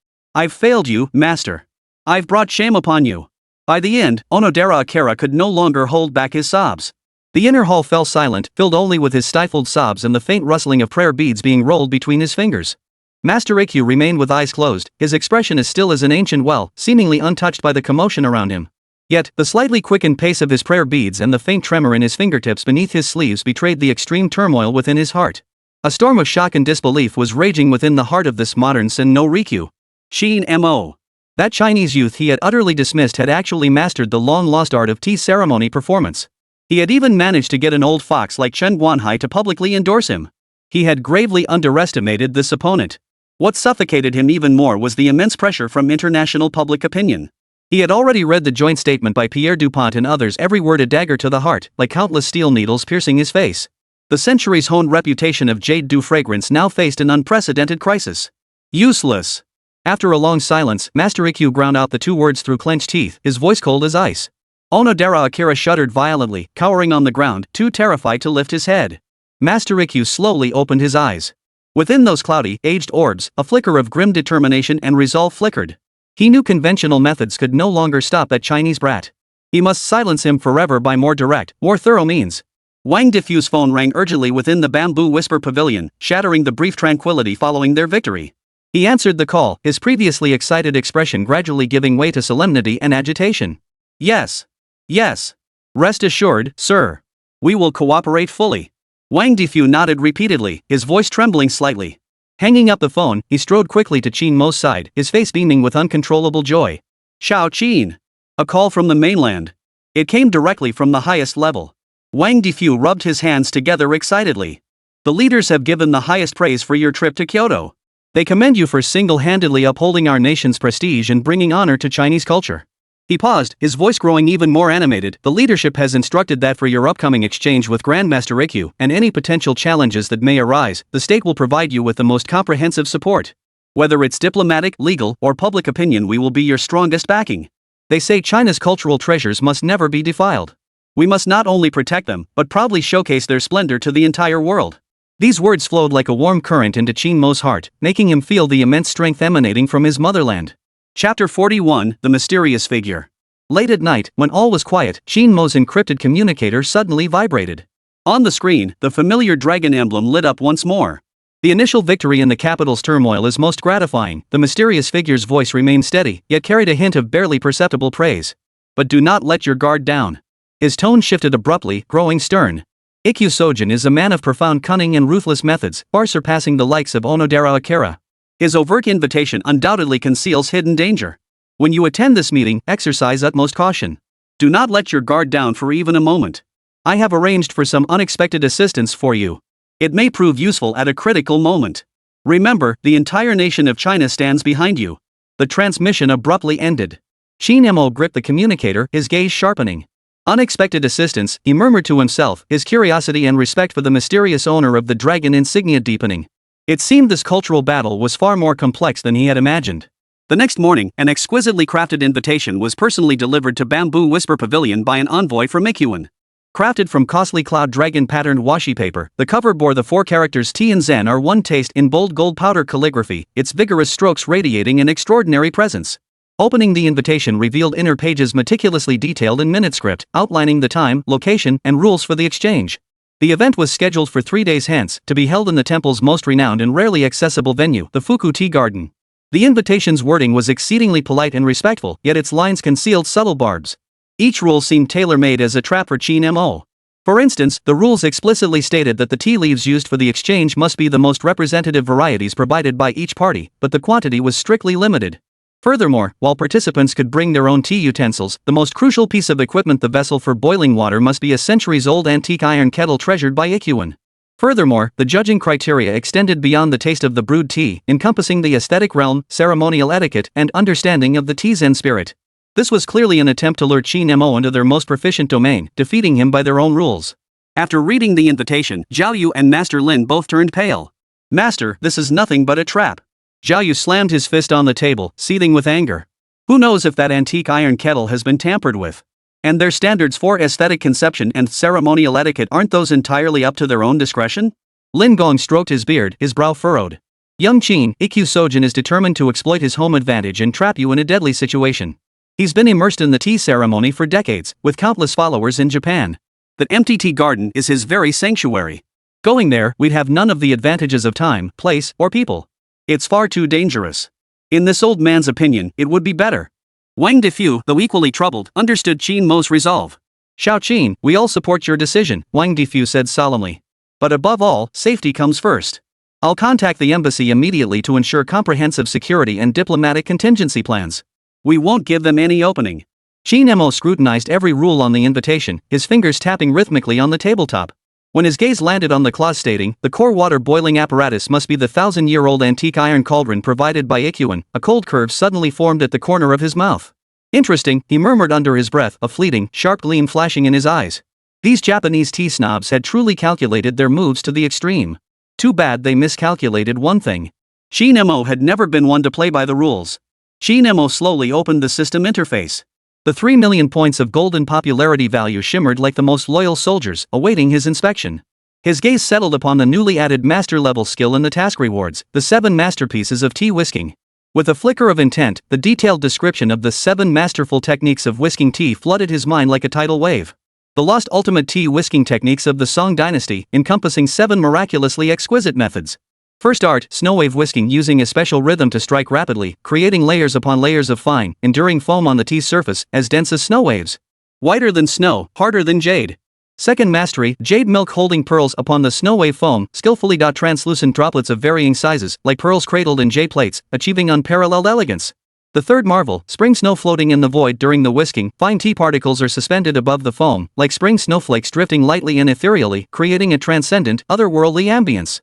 Speaker 1: failed you, master. I've brought shame upon you. By the end, Onodera Akira could no longer hold back his sobs. The inner hall fell silent, filled only with his stifled sobs and the faint rustling of prayer beads being rolled between his fingers. Master Ikkyu remained with eyes closed, his expression as still as an ancient well, seemingly untouched by the commotion around him. Yet, the slightly quickened pace of his prayer beads and the faint tremor in his fingertips beneath his sleeves betrayed the extreme turmoil within his heart. A storm of shock and disbelief was raging within the heart of this modern Sen no Rikyu. Qin Mo. That Chinese youth he had utterly dismissed had actually mastered the long-lost art of tea ceremony performance. He had even managed to get an old fox like Chen Guanhai to publicly endorse him. He had gravely underestimated this opponent. What suffocated him even more was the immense pressure from international public opinion. He had already read the joint statement by Pierre Dupont and others, every word a dagger to the heart, like countless steel needles piercing his face. The centuries-honed reputation of Jade du Fragrance now faced an unprecedented crisis. Useless. After a long silence, Master Ikkyu ground out the two words through clenched teeth, his voice cold as ice. Onodera Akira shuddered violently, cowering on the ground, too terrified to lift his head. Master Ikkyu slowly opened his eyes. Within those cloudy, aged orbs, a flicker of grim determination and resolve flickered. He knew conventional methods could no longer stop that Chinese brat. He must silence him forever by more direct, more thorough means. Wang Diffu's phone rang urgently within the Bamboo Whisper Pavilion, shattering the brief tranquility following their victory. He answered the call, his previously excited expression gradually giving way to solemnity and agitation. Yes. Yes. Rest assured, sir. We will cooperate fully. Wang Diffu nodded repeatedly, his voice trembling slightly. Hanging up the phone, he strode quickly to Qin Mo's side, his face beaming with uncontrollable joy. Xiao Qin. A call from the mainland. It came directly from the highest level. Wang Diffu rubbed his hands together excitedly. The leaders have given the highest praise for your trip to Kyoto. They commend you for single-handedly upholding our nation's prestige and bringing honor to Chinese culture. He paused, his voice growing even more animated. The leadership has instructed that for your upcoming exchange with Grandmaster Ikkyu and any potential challenges that may arise, the state will provide you with the most comprehensive support. Whether it's diplomatic, legal, or public opinion, we will be your strongest backing. They say China's cultural treasures must never be defiled. We must not only protect them, but proudly showcase their splendor to the entire world. These words flowed like a warm current into Qin Mo's heart, making him feel the immense strength emanating from his motherland. Chapter 41, The Mysterious Figure. Late at night, when all was quiet, Qin Mo's encrypted communicator suddenly vibrated. On the screen, the familiar dragon emblem lit up once more. The initial victory in the capital's turmoil is most gratifying. The mysterious figure's voice remained steady, yet carried a hint of barely perceptible praise. But do not let your guard down. His tone shifted abruptly, growing stern. Ikkyu Sojin is a man of profound cunning and ruthless methods, far surpassing the likes of Onodera Akira. His overt invitation undoubtedly conceals hidden danger. When you attend this meeting, exercise utmost caution. Do not let your guard down for even a moment. I have arranged for some unexpected assistance for you. It may prove useful at a critical moment. Remember, the entire nation of China stands behind you. The transmission abruptly ended. Qin Mo gripped the communicator, his gaze sharpening. Unexpected assistance, he murmured to himself, his curiosity and respect for the mysterious owner of the dragon insignia deepening. It seemed this cultural battle was far more complex than he had imagined. The next morning, an exquisitely crafted invitation was personally delivered to Bamboo Whisper Pavilion by an envoy from Ikkyu. Crafted from costly cloud dragon patterned washi paper, the cover bore the 4 characters T and Zen are one taste in bold gold powder calligraphy, its vigorous strokes radiating an extraordinary presence. Opening the invitation revealed inner pages meticulously detailed in minute script, outlining the time, location, and rules for the exchange. The event was scheduled for 3 days hence, to be held in the temple's most renowned and rarely accessible venue, the Fuku Tea Garden. The invitation's wording was exceedingly polite and respectful, yet its lines concealed subtle barbs. Each rule seemed tailor-made as a trap for Qin Mo. For instance, the rules explicitly stated that the tea leaves used for the exchange must be the most representative varieties provided by each party, but the quantity was strictly limited. Furthermore, while participants could bring their own tea utensils, the most crucial piece of equipment, the vessel for boiling water, must be a centuries-old antique iron kettle treasured by Ikkyu. Furthermore, the judging criteria extended beyond the taste of the brewed tea, encompassing the aesthetic realm, ceremonial etiquette, and understanding of the tea's Zen spirit. This was clearly an attempt to lure Qin Mo into their most proficient domain, defeating him by their own rules.
Speaker 2: After reading the invitation, Zhao Yu and Master Lin both turned pale. "Master, this is nothing but a trap."
Speaker 1: Zhao Yu slammed his fist on the table, seething with anger. Who knows if that antique iron kettle has been tampered with? And their standards for aesthetic conception and ceremonial etiquette aren't those entirely up to their own discretion? Lin Gong stroked his beard, his brow furrowed. Young Qin, Ikkyu Sojin is determined to exploit his home advantage and trap you in a deadly situation. He's been immersed in the tea ceremony for decades, with countless followers in Japan.
Speaker 2: That empty tea garden is his very sanctuary.
Speaker 1: Going there, we'd have none of the advantages of time, place, or people.
Speaker 2: It's far too dangerous. In this old man's opinion, it would be better. Wang Defu, though equally troubled, understood Qin Mo's resolve.
Speaker 1: "Xiao Qin, we all support your decision," Wang Defu said solemnly. "But above all, safety comes first. I'll contact the embassy immediately to ensure comprehensive security and diplomatic contingency plans.
Speaker 2: We won't give them any opening."
Speaker 1: Qin Mo scrutinized every rule on the invitation, his fingers tapping rhythmically on the tabletop. When his gaze landed on the clause stating, "The core water boiling apparatus must be the 1,000-year-old antique iron cauldron provided by Ikkyu," a cold curve suddenly formed at the corner of his mouth. "Interesting," he murmured under his breath, a fleeting, sharp gleam flashing in his eyes. These Japanese tea snobs had truly calculated their moves to the extreme. Too bad they miscalculated one thing.
Speaker 2: Qin Mo had never been one to play by the rules. Qin Mo slowly opened the system interface.
Speaker 1: The 3 million points of golden popularity value shimmered like the most loyal soldiers, awaiting his inspection. His gaze settled upon the newly added master-level skill in the task rewards, the 7 masterpieces of tea whisking. With a flicker of intent, the detailed description of the 7 masterful techniques of whisking tea flooded his mind like a tidal wave. The lost ultimate tea whisking techniques of the Song Dynasty, encompassing 7 miraculously exquisite methods. First art, snow wave whisking using a special rhythm to strike rapidly, creating layers upon layers of fine, enduring foam on the tea's surface, as dense as snow waves.
Speaker 2: Whiter than snow, harder than jade.
Speaker 1: Second mastery, jade milk holding pearls upon the snow wave foam, skillfully dot translucent droplets of varying sizes, like pearls cradled in jade plates, achieving unparalleled elegance. The third marvel, spring snow floating in the void during the whisking, fine tea particles are suspended above the foam, like spring snowflakes drifting lightly and ethereally, creating a transcendent, otherworldly ambience.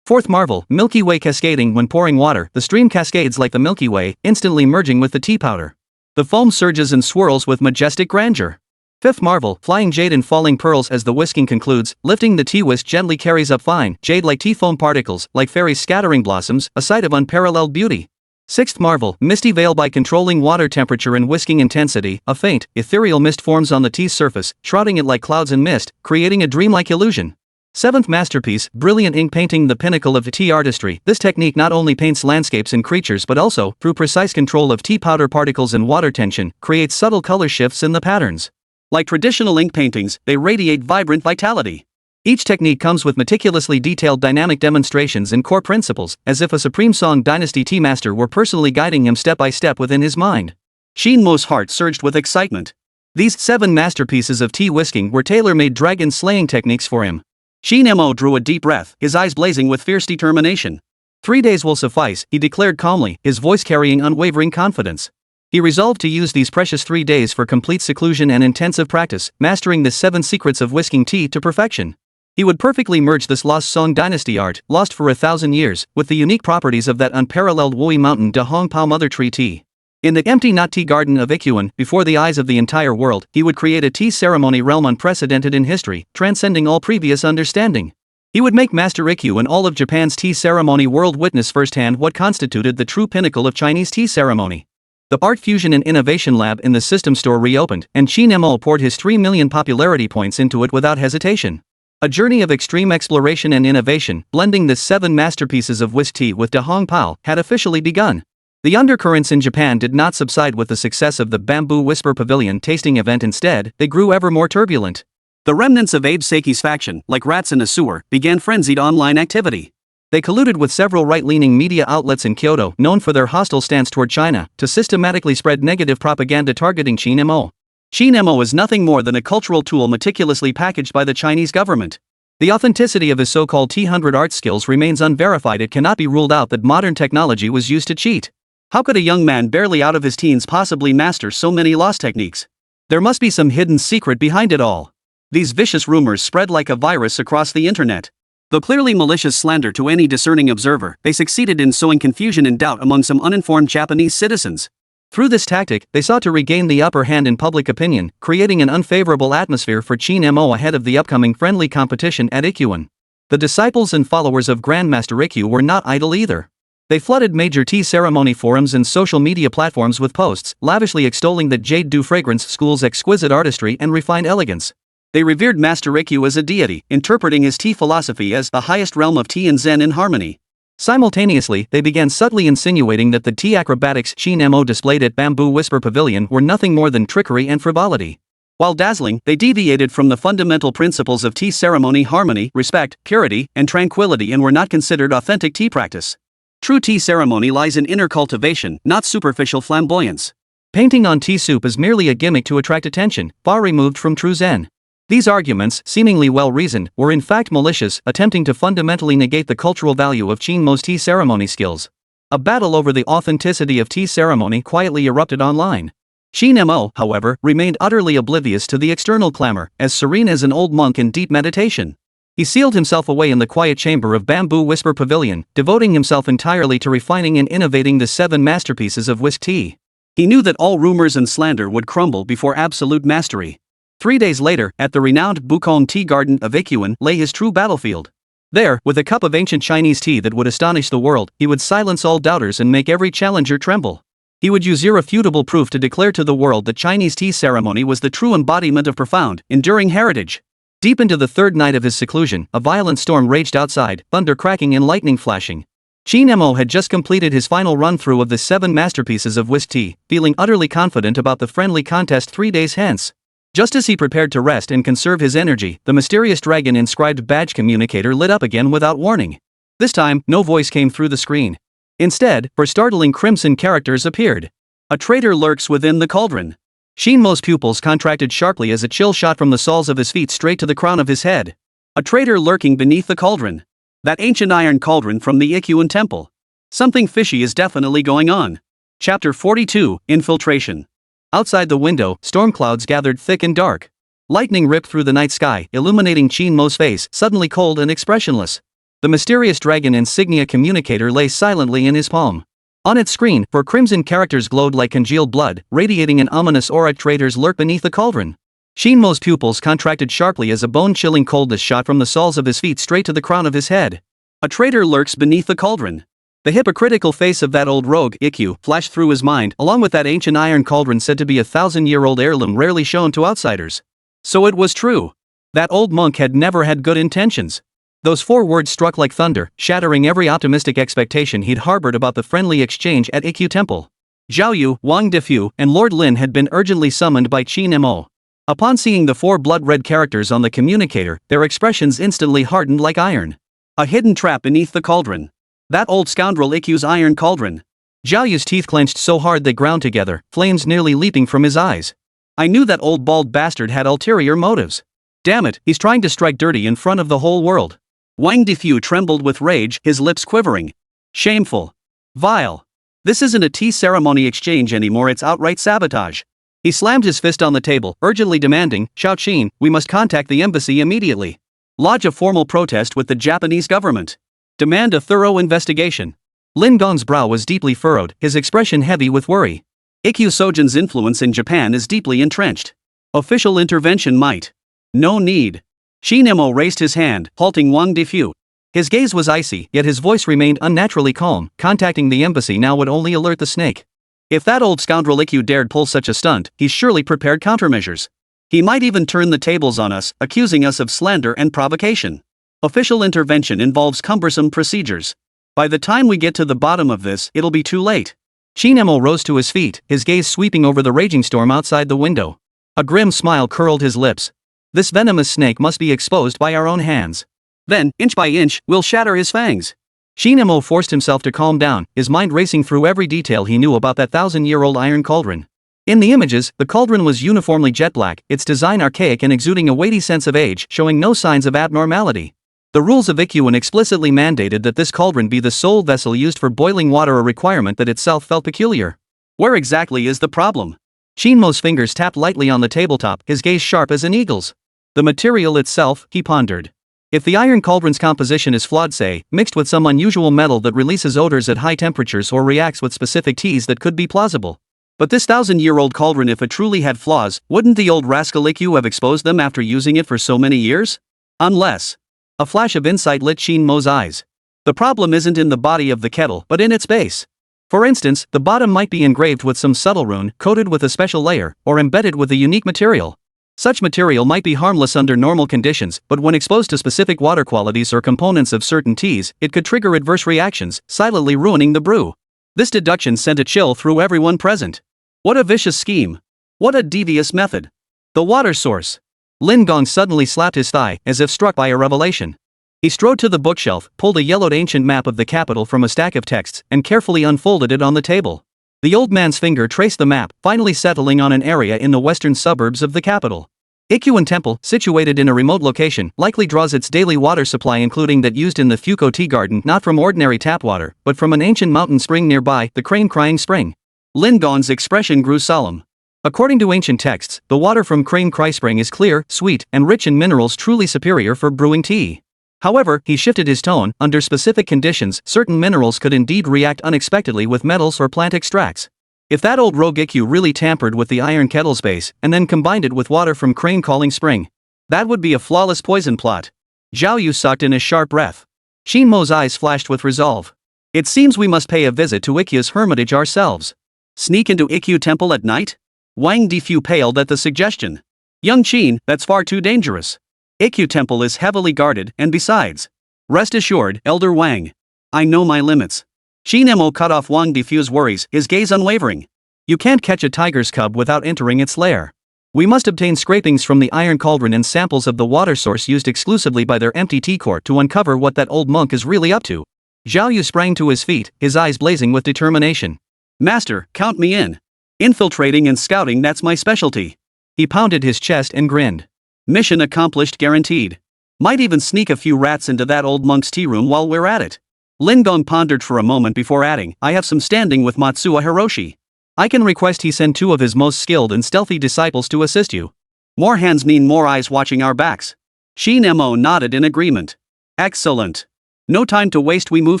Speaker 1: Fourth marvel, Milky Way cascading when pouring water, the stream cascades like the Milky Way, instantly merging with the tea powder. The foam surges and swirls with majestic grandeur. Fifth marvel, flying jade and falling pearls as the whisking concludes, lifting the tea whisk gently carries up fine, jade-like tea foam particles, like fairies scattering blossoms, a sight of unparalleled beauty. Sixth marvel, misty veil by controlling water temperature and whisking intensity, a faint, ethereal mist forms on the tea's surface, shrouding it like clouds and mist, creating a dreamlike illusion. Seventh masterpiece, brilliant ink painting, the pinnacle of tea artistry. This technique not only paints landscapes and creatures but also, through precise control of tea powder particles and water tension, creates subtle color shifts in the patterns.
Speaker 2: Like traditional ink paintings, they radiate vibrant vitality.
Speaker 1: Each technique comes with meticulously detailed dynamic demonstrations and core principles, as if a supreme Song Dynasty tea master were personally guiding him step by step within his mind.
Speaker 2: Qin Mo's heart surged with excitement.
Speaker 1: These 7 masterpieces of tea whisking were tailor-made dragon-slaying techniques for him.
Speaker 2: Qin Mo drew a deep breath, his eyes blazing with fierce determination.
Speaker 1: 3 days will suffice, he declared calmly, his voice carrying unwavering confidence. He resolved to use these precious 3 days for complete seclusion and intensive practice, mastering the 7 secrets of whisking tea to perfection. He would perfectly merge this lost Song Dynasty art, lost for 1,000 years, with the unique properties of that unparalleled Wui Mountain de Hong Pao Mother Tree tea. In the empty not tea garden of Ikkyu, before the eyes of the entire world, he would create a tea ceremony realm unprecedented in history, transcending all previous understanding. He would make Master Ikkyu and all of Japan's tea ceremony world witness firsthand what constituted the true pinnacle of Chinese tea ceremony. The Art Fusion and Innovation Lab in the system store reopened, and Qin Mo poured his 3 million popularity points into it without hesitation. A journey of extreme exploration and innovation, blending the 7 masterpieces of whisk tea with de Hong Pao, had officially begun. The undercurrents in Japan did not subside with the success of the Bamboo Whisper Pavilion tasting event. Instead, they grew ever more turbulent.
Speaker 2: The remnants of Abe Saki's faction, like rats in a sewer, began frenzied online activity.
Speaker 1: They colluded with several right-leaning media outlets in Kyoto, known for their hostile stance toward China, to systematically spread negative propaganda targeting Qin Mo.
Speaker 2: Qin Mo is nothing more than a cultural tool meticulously packaged by the Chinese government.
Speaker 1: The authenticity of his so-called T100 art skills remains unverified. It cannot be ruled out that modern technology was used to cheat.
Speaker 2: How could a young man barely out of his teens possibly master so many lost techniques?
Speaker 1: There must be some hidden secret behind it all.
Speaker 2: These vicious rumors spread like a virus across the internet. Though clearly malicious slander to any discerning observer, they succeeded in sowing confusion and doubt among some uninformed Japanese citizens.
Speaker 1: Through this tactic, they sought to regain the upper hand in public opinion, creating an unfavorable atmosphere for Qin Mo ahead of the upcoming friendly competition at Ikkyu. The disciples and followers of Grandmaster Ikkyu were not idle either. They flooded major tea ceremony forums and social media platforms with posts, lavishly extolling the Jade Du Fragrance School's exquisite artistry and refined elegance. They revered Master Ikkyu as a deity, interpreting his tea philosophy as the highest realm of tea and Zen in harmony. Simultaneously, they began subtly insinuating that the tea acrobatics Qin Mo displayed at Bamboo Whisper Pavilion were nothing more than trickery and frivolity. While dazzling, they deviated from the fundamental principles of tea ceremony: harmony, respect, purity, and tranquility, and were not considered authentic tea practice. True tea ceremony lies in inner cultivation, not superficial flamboyance. Painting on tea soup is merely a gimmick to attract attention, far removed from true Zen. These arguments, seemingly well-reasoned, were in fact malicious, attempting to fundamentally negate the cultural value of Qin Mo's tea ceremony skills. A battle over the authenticity of tea ceremony quietly erupted online. Qin Mo, however, remained utterly oblivious to the external clamor, as serene as an old monk in deep meditation. He sealed himself away in the quiet chamber of Bamboo Whisper Pavilion, devoting himself entirely to refining and innovating the 7 masterpieces of whisk tea.
Speaker 2: He knew that all rumors and slander would crumble before absolute mastery.
Speaker 1: 3 days later, at the renowned Bukong Tea Garden of Ikkyu, lay his true battlefield. There, with a cup of ancient Chinese tea that would astonish the world, he would silence all doubters and make every challenger tremble. He would use irrefutable proof to declare to the world that Chinese tea ceremony was the true embodiment of profound, enduring heritage. Deep into the 3rd night of his seclusion, a violent storm raged outside, thunder cracking and lightning flashing. Qin Mo had just completed his final run-through of the 7 masterpieces of whisk tea, feeling utterly confident about the friendly contest 3 days hence. Just as he prepared to rest and conserve his energy, the mysterious dragon-inscribed badge communicator lit up again without warning. This time, no voice came through the screen. Instead, 4 startling crimson characters appeared.
Speaker 2: A traitor lurks within the cauldron.
Speaker 1: Qin Mo's pupils contracted sharply as a chill shot from the soles of his feet straight to the crown of his head.
Speaker 2: A traitor lurking beneath the cauldron. That ancient iron cauldron from the Ikkyu temple. Something fishy is definitely going on. Chapter 42, Infiltration.
Speaker 1: Outside the window, storm clouds gathered thick and dark. Lightning ripped through the night sky, illuminating Qin Mo's face, suddenly cold and expressionless. The mysterious dragon insignia communicator lay silently in his palm. On its screen, 4 crimson characters glowed like congealed blood, radiating an ominous aura. Traitors lurk beneath the cauldron. Qin Mo's pupils contracted sharply as a bone-chilling coldness shot from the soles of his feet straight to the crown of his head.
Speaker 2: A traitor lurks beneath the cauldron.
Speaker 1: The hypocritical face of that old rogue, Ikkyu, flashed through his mind, along with that ancient iron cauldron said to be a 1,000-year-old heirloom rarely shown to outsiders. So it was true. That old monk had never had good intentions. Those 4 words struck like thunder, shattering every optimistic expectation he'd harbored about the friendly exchange at Ikkyu Temple. Zhao Yu, Wang Defu, and Lord Lin had been urgently summoned by Qin Mo. Upon seeing the 4 blood-red characters on the communicator, their expressions instantly hardened like iron.
Speaker 2: A hidden trap beneath the cauldron. That old scoundrel Ikkyu's iron cauldron.
Speaker 1: Zhao Yu's teeth clenched so hard they ground together, flames nearly leaping from his eyes.
Speaker 2: I knew that old bald bastard had ulterior motives.
Speaker 1: Damn it, he's trying to strike dirty in front of the whole world.
Speaker 2: Wang Defu trembled with rage, his lips quivering. Shameful. Vile. This isn't a tea ceremony exchange anymore, it's outright sabotage.
Speaker 1: He slammed his fist on the table, urgently demanding, Xiao Qin, we must contact the embassy immediately.
Speaker 2: Lodge a formal protest with the Japanese government. Demand a thorough investigation.
Speaker 1: Lin Gong's brow was deeply furrowed, his expression heavy with worry.
Speaker 2: Ikkyu Sojin's influence in Japan is deeply entrenched. Official intervention might. No need. Qin Mo raised his hand, halting Wang Defu.
Speaker 1: His gaze was icy, yet his voice remained unnaturally calm. Contacting the embassy now would only alert the snake.
Speaker 2: If that old scoundrel Ikkyu dared pull such a stunt, he's surely prepared countermeasures. He might even turn the tables on us, accusing us of slander and provocation. Official intervention involves cumbersome procedures. By the time we get to the bottom of this, it'll be too late.
Speaker 1: Qin Mo rose to his feet, his gaze sweeping over the raging storm outside the window. A grim smile curled his lips. This venomous snake must be exposed by our own hands.
Speaker 2: Then, inch by inch, we'll shatter his fangs.
Speaker 1: Qin Mo forced himself to calm down, his mind racing through every detail he knew about that 1,000-year-old iron cauldron. In the images, the cauldron was uniformly jet black, its design archaic and exuding a weighty sense of age, showing no signs of abnormality. The rules of Ikkyu explicitly mandated that this cauldron be the sole vessel used for boiling water, a requirement that itself felt peculiar.
Speaker 2: Where exactly is the problem?
Speaker 1: Qin Mo's fingers tapped lightly on the tabletop, his gaze sharp as an eagle's. The material itself, he pondered. If the iron cauldron's composition is flawed, say, mixed with some unusual metal that releases odors at high temperatures or reacts with specific teas, that could be plausible. But this 1,000-year-old cauldron, if it truly had flaws, wouldn't the old rascal Liu have exposed them after using it for so many years? Unless. A flash of insight lit Qin Mo's eyes. The problem isn't in the body of the kettle, but in its base. For instance, the bottom might be engraved with some subtle rune, coated with a special layer, or embedded with a unique material. Such material might be harmless under normal conditions, but when exposed to specific water qualities or components of certain teas, it could trigger adverse reactions, silently ruining the brew. This deduction sent a chill through everyone present. What a vicious scheme. What a devious method. The water source. Lin Gong suddenly slapped his thigh, as if struck by a revelation. He strode to the bookshelf, pulled a yellowed ancient map of the capital from a stack of texts, and carefully unfolded it on the table. The old man's finger traced the map, finally settling on an area in the western suburbs of the capital. Qin Temple, situated in a remote location, likely draws its daily water supply, including that used in the Fuko tea garden, not from ordinary tap water, but from an ancient mountain spring nearby, the Crane Crying Spring. Lin Gong's expression grew solemn. According to ancient texts, the water from Crane Cry Spring is clear, sweet, and rich in minerals, truly superior for brewing tea. However, he shifted his tone. Under specific conditions, certain minerals could indeed react unexpectedly with metals or plant extracts. If that old rogue Ikyu really tampered with the iron kettle's base, and then combined it with water from Crane Calling Spring, that would be a flawless poison plot. Zhao Yu sucked in a sharp breath. Qin Mo's eyes flashed with resolve. It seems we must pay a visit to Ikyu's hermitage ourselves. Sneak into Ikyu Temple at night? Wang Difu paled at the suggestion. Young Qin, that's far too dangerous. Ikyu Temple is heavily guarded, and besides. Rest assured, Elder Wang. I know my limits. Qin Mo cut off Wang Difu's worries, his gaze unwavering. You can't catch a tiger's cub without entering its lair. We must obtain scrapings from the iron cauldron and samples of the water source used exclusively by their empty tea court to uncover what that old monk is really up to. Zhao Yu sprang to his feet, his eyes blazing with determination. Master, count me in. Infiltrating and scouting, that's my specialty. He pounded his chest and grinned. Mission accomplished, guaranteed. Might even sneak a few rats into that old monk's tea room while we're at it. Lin Gong pondered for a moment before adding, I have some standing with Matsuo Hiroshi. I can request he send 2 of his most skilled and stealthy disciples to assist you. More hands mean more eyes watching our backs. Qin Mo nodded in agreement. Excellent. No time to waste, we move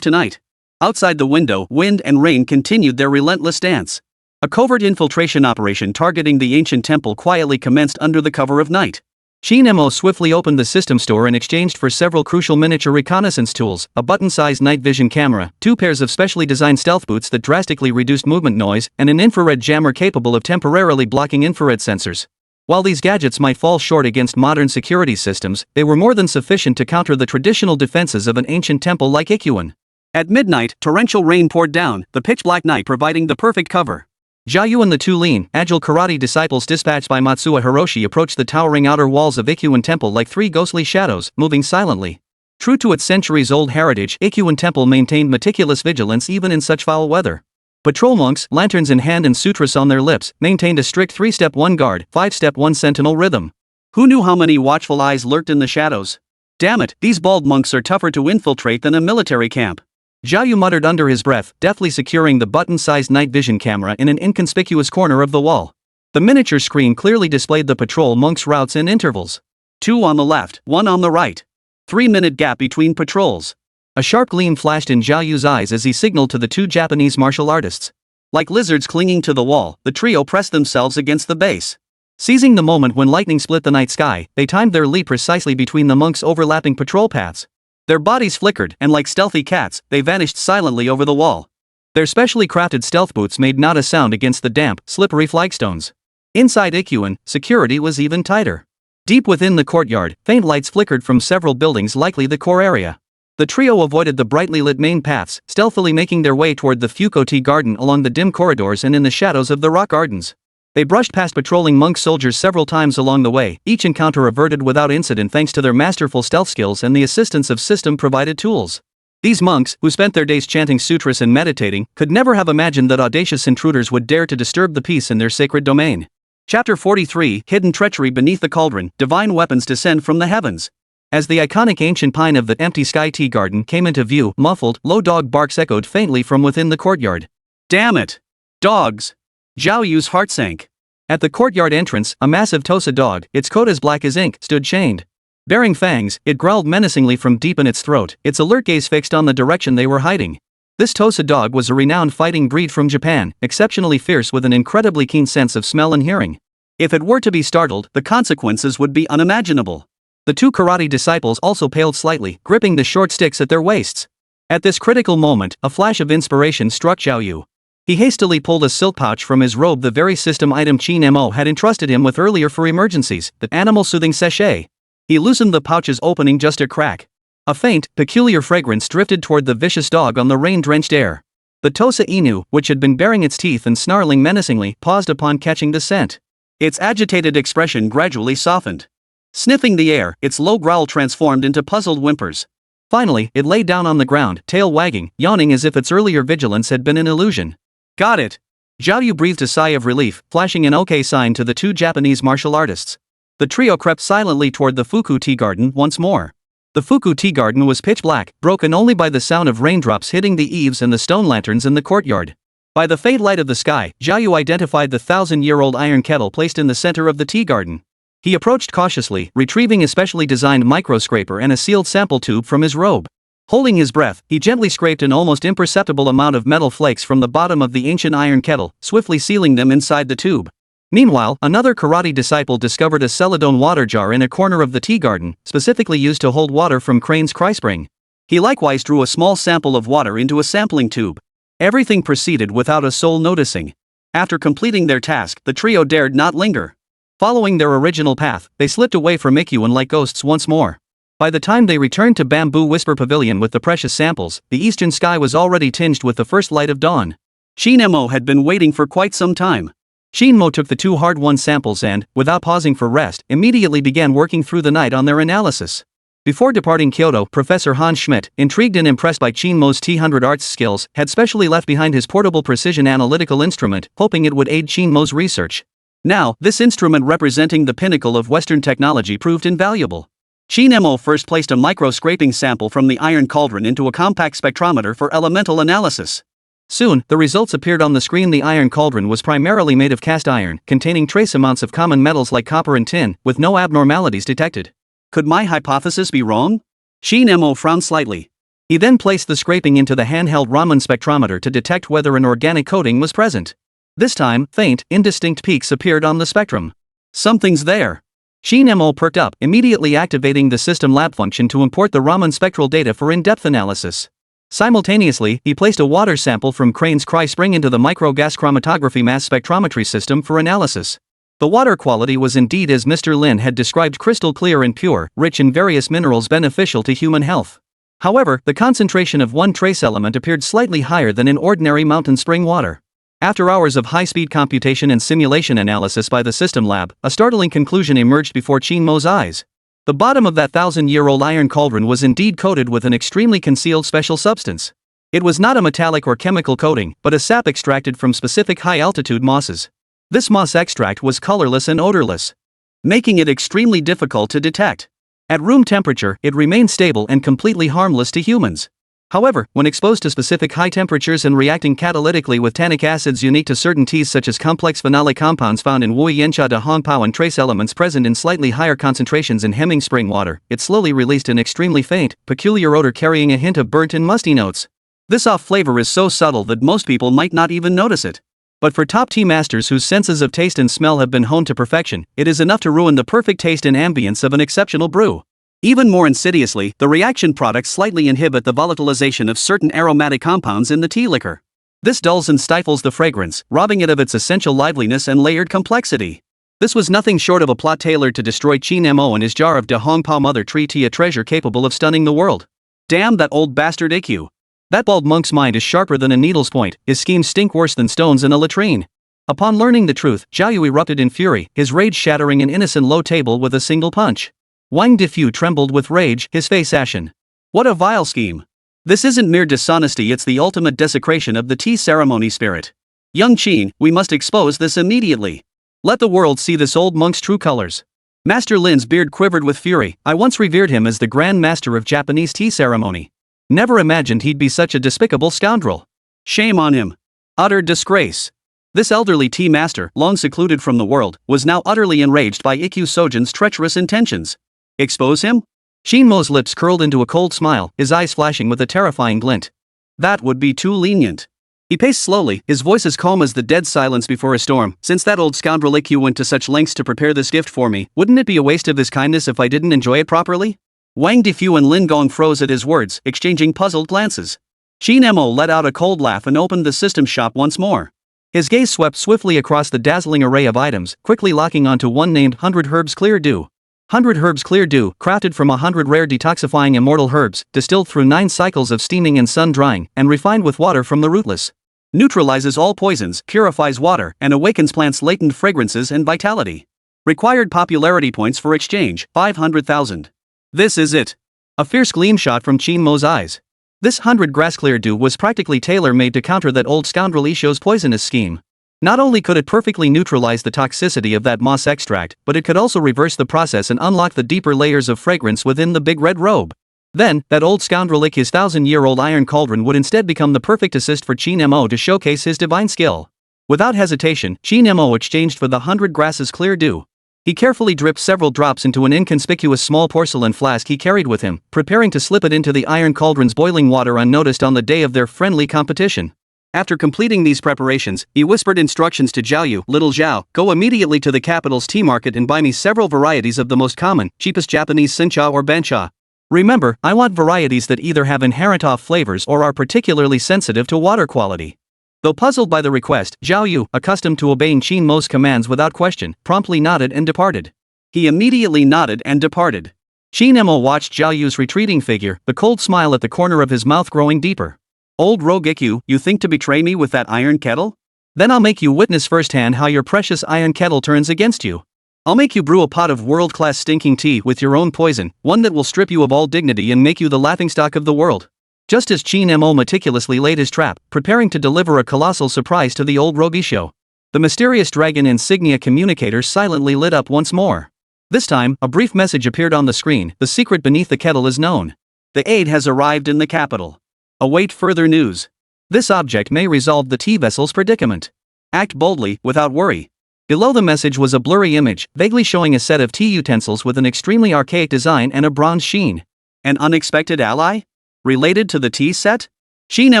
Speaker 1: tonight. Outside the window, wind and rain continued their relentless dance. A covert infiltration operation targeting the ancient temple quietly commenced under the cover of night. Qin Mo swiftly opened the system store and exchanged for several crucial miniature reconnaissance tools, a button-sized night vision camera, 2 pairs of specially designed stealth boots that drastically reduced movement noise, and an infrared jammer capable of temporarily blocking infrared sensors. While these gadgets might fall short against modern security systems, they were more than sufficient to counter the traditional defenses of an ancient temple like Ikyuan. At midnight, torrential rain poured down, the pitch-black night providing the perfect cover. Zhao Yu and the 2 lean, agile karate disciples dispatched by Matsuo Hiroshi approached the towering outer walls of Ikyuan Temple like 3 ghostly shadows, moving silently. True to its centuries-old heritage, Ikyuan Temple maintained meticulous vigilance even in such foul weather. Patrol monks, lanterns in hand and sutras on their lips, maintained a strict 3-step 1 guard, 5-step 1 sentinel rhythm. Who knew how many watchful eyes lurked in the shadows? Damn it, these bald monks are tougher to infiltrate than a military camp. Zhao Yu muttered under his breath, deftly securing the button-sized night vision camera in an inconspicuous corner of the wall. The miniature screen clearly displayed the patrol monks' routes and intervals. 2 on the left, 1 on the right. 3-minute gap between patrols. A sharp gleam flashed in Zhao Yu's eyes as he signaled to the 2 Japanese martial artists. Like lizards clinging to the wall, the trio pressed themselves against the base. Seizing the moment when lightning split the night sky, they timed their leap precisely between the monks' overlapping patrol paths. Their bodies flickered, and like stealthy cats, they vanished silently over the wall. Their specially crafted stealth boots made not a sound against the damp, slippery flagstones. Inside Ikyuan, security was even tighter. Deep within the courtyard, faint lights flickered from several buildings, likely the core area. The trio avoided the brightly lit main paths, stealthily making their way toward the Fuko tea garden along the dim corridors and in the shadows of the rock gardens. They brushed past patrolling monk soldiers several times along the way, each encounter averted without incident thanks to their masterful stealth skills and the assistance of system-provided tools. These monks, who spent their days chanting sutras and meditating, could never have imagined that audacious intruders would dare to disturb the peace in their sacred domain. Chapter 43, Hidden Treachery Beneath the Cauldron, Divine Weapons Descend from the Heavens. As the iconic ancient pine of the empty sky tea garden came into view, muffled, low dog barks echoed faintly from within the courtyard. Damn it! Dogs! Zhao Yu's heart sank. At the courtyard entrance, a massive Tosa dog, its coat as black as ink, stood chained. Baring fangs, it growled menacingly from deep in its throat, its alert gaze fixed on the direction they were hiding. This Tosa dog was a renowned fighting breed from Japan, exceptionally fierce with an incredibly keen sense of smell and hearing. If it were to be startled, the consequences would be unimaginable. The two karate disciples also paled slightly, gripping the short sticks at their waists. At this critical moment, a flash of inspiration struck Zhao Yu. He hastily pulled a silk pouch from his robe, the very system item Qin Mo had entrusted him with earlier for emergencies, the animal-soothing sachet. He loosened the pouch's opening just a crack. A faint, peculiar fragrance drifted toward the vicious dog on the rain-drenched air. The Tosa Inu, which had been baring its teeth and snarling menacingly, paused upon catching the scent. Its agitated expression gradually softened. Sniffing the air, its low growl transformed into puzzled whimpers. Finally, it lay down on the ground, tail wagging, yawning as if its earlier vigilance had been an illusion. Got it! Zhao Yu breathed a sigh of relief, flashing an OK sign to the two Japanese martial artists. The trio crept silently toward the Fuku tea garden once more. The Fuku tea garden was pitch black, broken only by the sound of raindrops hitting the eaves and the stone lanterns in the courtyard. By the faint light of the sky, Zhao Yu identified the 1,000-year-old iron kettle placed in the center of the tea garden. He approached cautiously, retrieving a specially designed microscraper and a sealed sample tube from his robe. Holding his breath, he gently scraped an almost imperceptible amount of metal flakes from the bottom of the ancient iron kettle, swiftly sealing them inside the tube. Meanwhile, another karate disciple discovered a celadone water jar in a corner of the tea garden, specifically used to hold water from Crane's cry spring. He likewise drew a small sample of water into a sampling tube. Everything proceeded without a soul noticing. After completing their task, the trio dared not linger. Following their original path, they slipped away from Ikkyu like ghosts once more. By the time they returned to Bamboo Whisper Pavilion with the precious samples, the eastern sky was already tinged with the first light of dawn. Qin Mo had been waiting for quite some time. Qin Mo took the two hard-won samples and, without pausing for rest, immediately began working through the night on their analysis. Before departing Kyoto, Professor Hans Schmidt, intrigued and impressed by Qin Mo's T100 arts skills, had specially left behind his portable precision analytical instrument, hoping it would aid Qin Mo's research. Now, this instrument representing the pinnacle of Western technology proved invaluable. Qin Mo first placed a micro-scraping sample from the iron cauldron into a compact spectrometer for elemental analysis. Soon, the results appeared on the screen. The iron cauldron was primarily made of cast iron, containing trace amounts of common metals like copper and tin, with no abnormalities detected. Could my hypothesis be wrong? Qin Mo frowned slightly. He then placed the scraping into the handheld Raman spectrometer to detect whether an organic coating was present. This time, faint, indistinct peaks appeared on the spectrum. Something's there. Qin Mo perked up, immediately activating the system lab function to import the Raman spectral data for in-depth analysis. Simultaneously, he placed a water sample from Crane's Cry Spring into the micro-gas chromatography mass spectrometry system for analysis. The water quality was indeed as Mr. Lin had described, crystal clear and pure, rich in various minerals beneficial to human health. However, the concentration of one trace element appeared slightly higher than in ordinary mountain spring water. After hours of high-speed computation and simulation analysis by the system lab, a startling conclusion emerged before Qin Mo's eyes. The bottom of that 1,000-year-old iron cauldron was indeed coated with an extremely concealed special substance. It was not a metallic or chemical coating, but a sap extracted from specific high-altitude mosses. This moss extract was colorless and odorless, making it extremely difficult to detect. At room temperature, it remained stable and completely harmless to humans. However, when exposed to specific high temperatures and reacting catalytically with tannic acids unique to certain teas such as complex phenolic compounds found in Wui Yancha de Hongpao and trace elements present in slightly higher concentrations in Hemming spring water, it slowly released an extremely faint, peculiar odor carrying a hint of burnt and musty notes. This off flavor is so subtle that most people might not even notice it. But for top tea masters whose senses of taste and smell have been honed to perfection, it is enough to ruin the perfect taste and ambience of an exceptional brew. Even more insidiously, the reaction products slightly inhibit the volatilization of certain aromatic compounds in the tea liquor. This dulls and stifles the fragrance, robbing it of its essential liveliness and layered complexity. This was nothing short of a plot tailored to destroy Qin Mo and his jar of De Hongpao Mother Tree Tea, a treasure capable of stunning the world. Damn that old bastard Ikkyu. That bald monk's mind is sharper than a needle's point, his schemes stink worse than stones in a latrine. Upon learning the truth, Zhao Yu erupted in fury, his rage shattering an innocent low table with a single punch. Wang Difu trembled with rage, his face ashen. What a vile scheme. This isn't mere dishonesty, it's the ultimate desecration of the tea ceremony spirit. Young Qin, we must expose this immediately. Let the world see this old monk's true colors. Master Lin's beard quivered with fury. I once revered him as the Grand Master of Japanese tea ceremony. Never imagined he'd be such a despicable scoundrel. Shame on him. Utter disgrace. This elderly tea master, long secluded from the world, was now utterly enraged by Ikkyu Sojin's treacherous intentions.
Speaker 2: Expose him?
Speaker 1: Qin Mo's lips curled into a cold smile, his eyes flashing with a terrifying glint.
Speaker 2: That would be too lenient. He paced slowly, his voice as calm as the dead silence before a storm. Since that old scoundrel Liu went to such lengths to prepare this gift for me, wouldn't it be a waste of his kindness if I didn't enjoy it properly? Wang Defu and Lin Gong froze at his words, exchanging puzzled glances. Qin Mo let out a cold laugh and opened the system shop once more. His gaze swept swiftly across the dazzling array of items, quickly locking onto one named 100 Herbs Clear Dew. 100 Herbs Clear Dew, crafted from 100 rare detoxifying immortal herbs, distilled through 9 cycles of steaming and sun drying, and refined with water from the rootless. Neutralizes all poisons, purifies water, and awakens plants' latent fragrances and vitality. Required popularity points for exchange, 500,000. This is it. A fierce gleam shot from Qin Mo's eyes. This 100 grass clear dew was practically tailor-made to counter that old scoundrel Isho's poisonous scheme. Not only could it perfectly neutralize the toxicity of that moss extract, but it could also reverse the process and unlock the deeper layers of fragrance within the big red robe. Then, that old scoundrel his 1,000-year-old iron cauldron would instead become the perfect assist for Qin Mo to showcase his divine skill. Without hesitation, Qin Mo exchanged for the 100 grasses clear dew. He carefully dripped several drops into an inconspicuous small porcelain flask he carried with him, preparing to slip it into the iron cauldron's boiling water unnoticed on the day of their friendly competition. After completing these preparations, he whispered instructions to Zhao Yu, "Little Zhao, go immediately to the capital's tea market and buy me several varieties of the most common, cheapest Japanese sencha or bancha. Remember, I want varieties that either have inherent off flavors or are particularly sensitive to water quality." Though puzzled by the request, Zhao Yu, accustomed to obeying Qin Mo's commands without question, promptly nodded and departed. He immediately nodded and departed. Qin Mo watched Zhao Yu's retreating figure, the cold smile at the corner of his mouth growing deeper. "Old rogue Ikyu, you think to betray me with that iron kettle? Then I'll make you witness firsthand how your precious iron kettle turns against you. I'll make you brew a pot of world-class stinking tea with your own poison, one that will strip you of all dignity and make you the laughingstock of the world." Just as Qin Mo meticulously laid his trap, preparing to deliver a colossal surprise to the old rogue Isho, the mysterious dragon insignia communicator silently lit up once more. This time, a brief message appeared on the screen: "The secret beneath the kettle is known. The aid has arrived in the capital. Await further news. This object may resolve the tea vessel's predicament. Act boldly, without worry." Below the message was a blurry image, vaguely showing a set of tea utensils with an extremely archaic design and a bronze sheen. An unexpected ally? Related to the tea set? Qin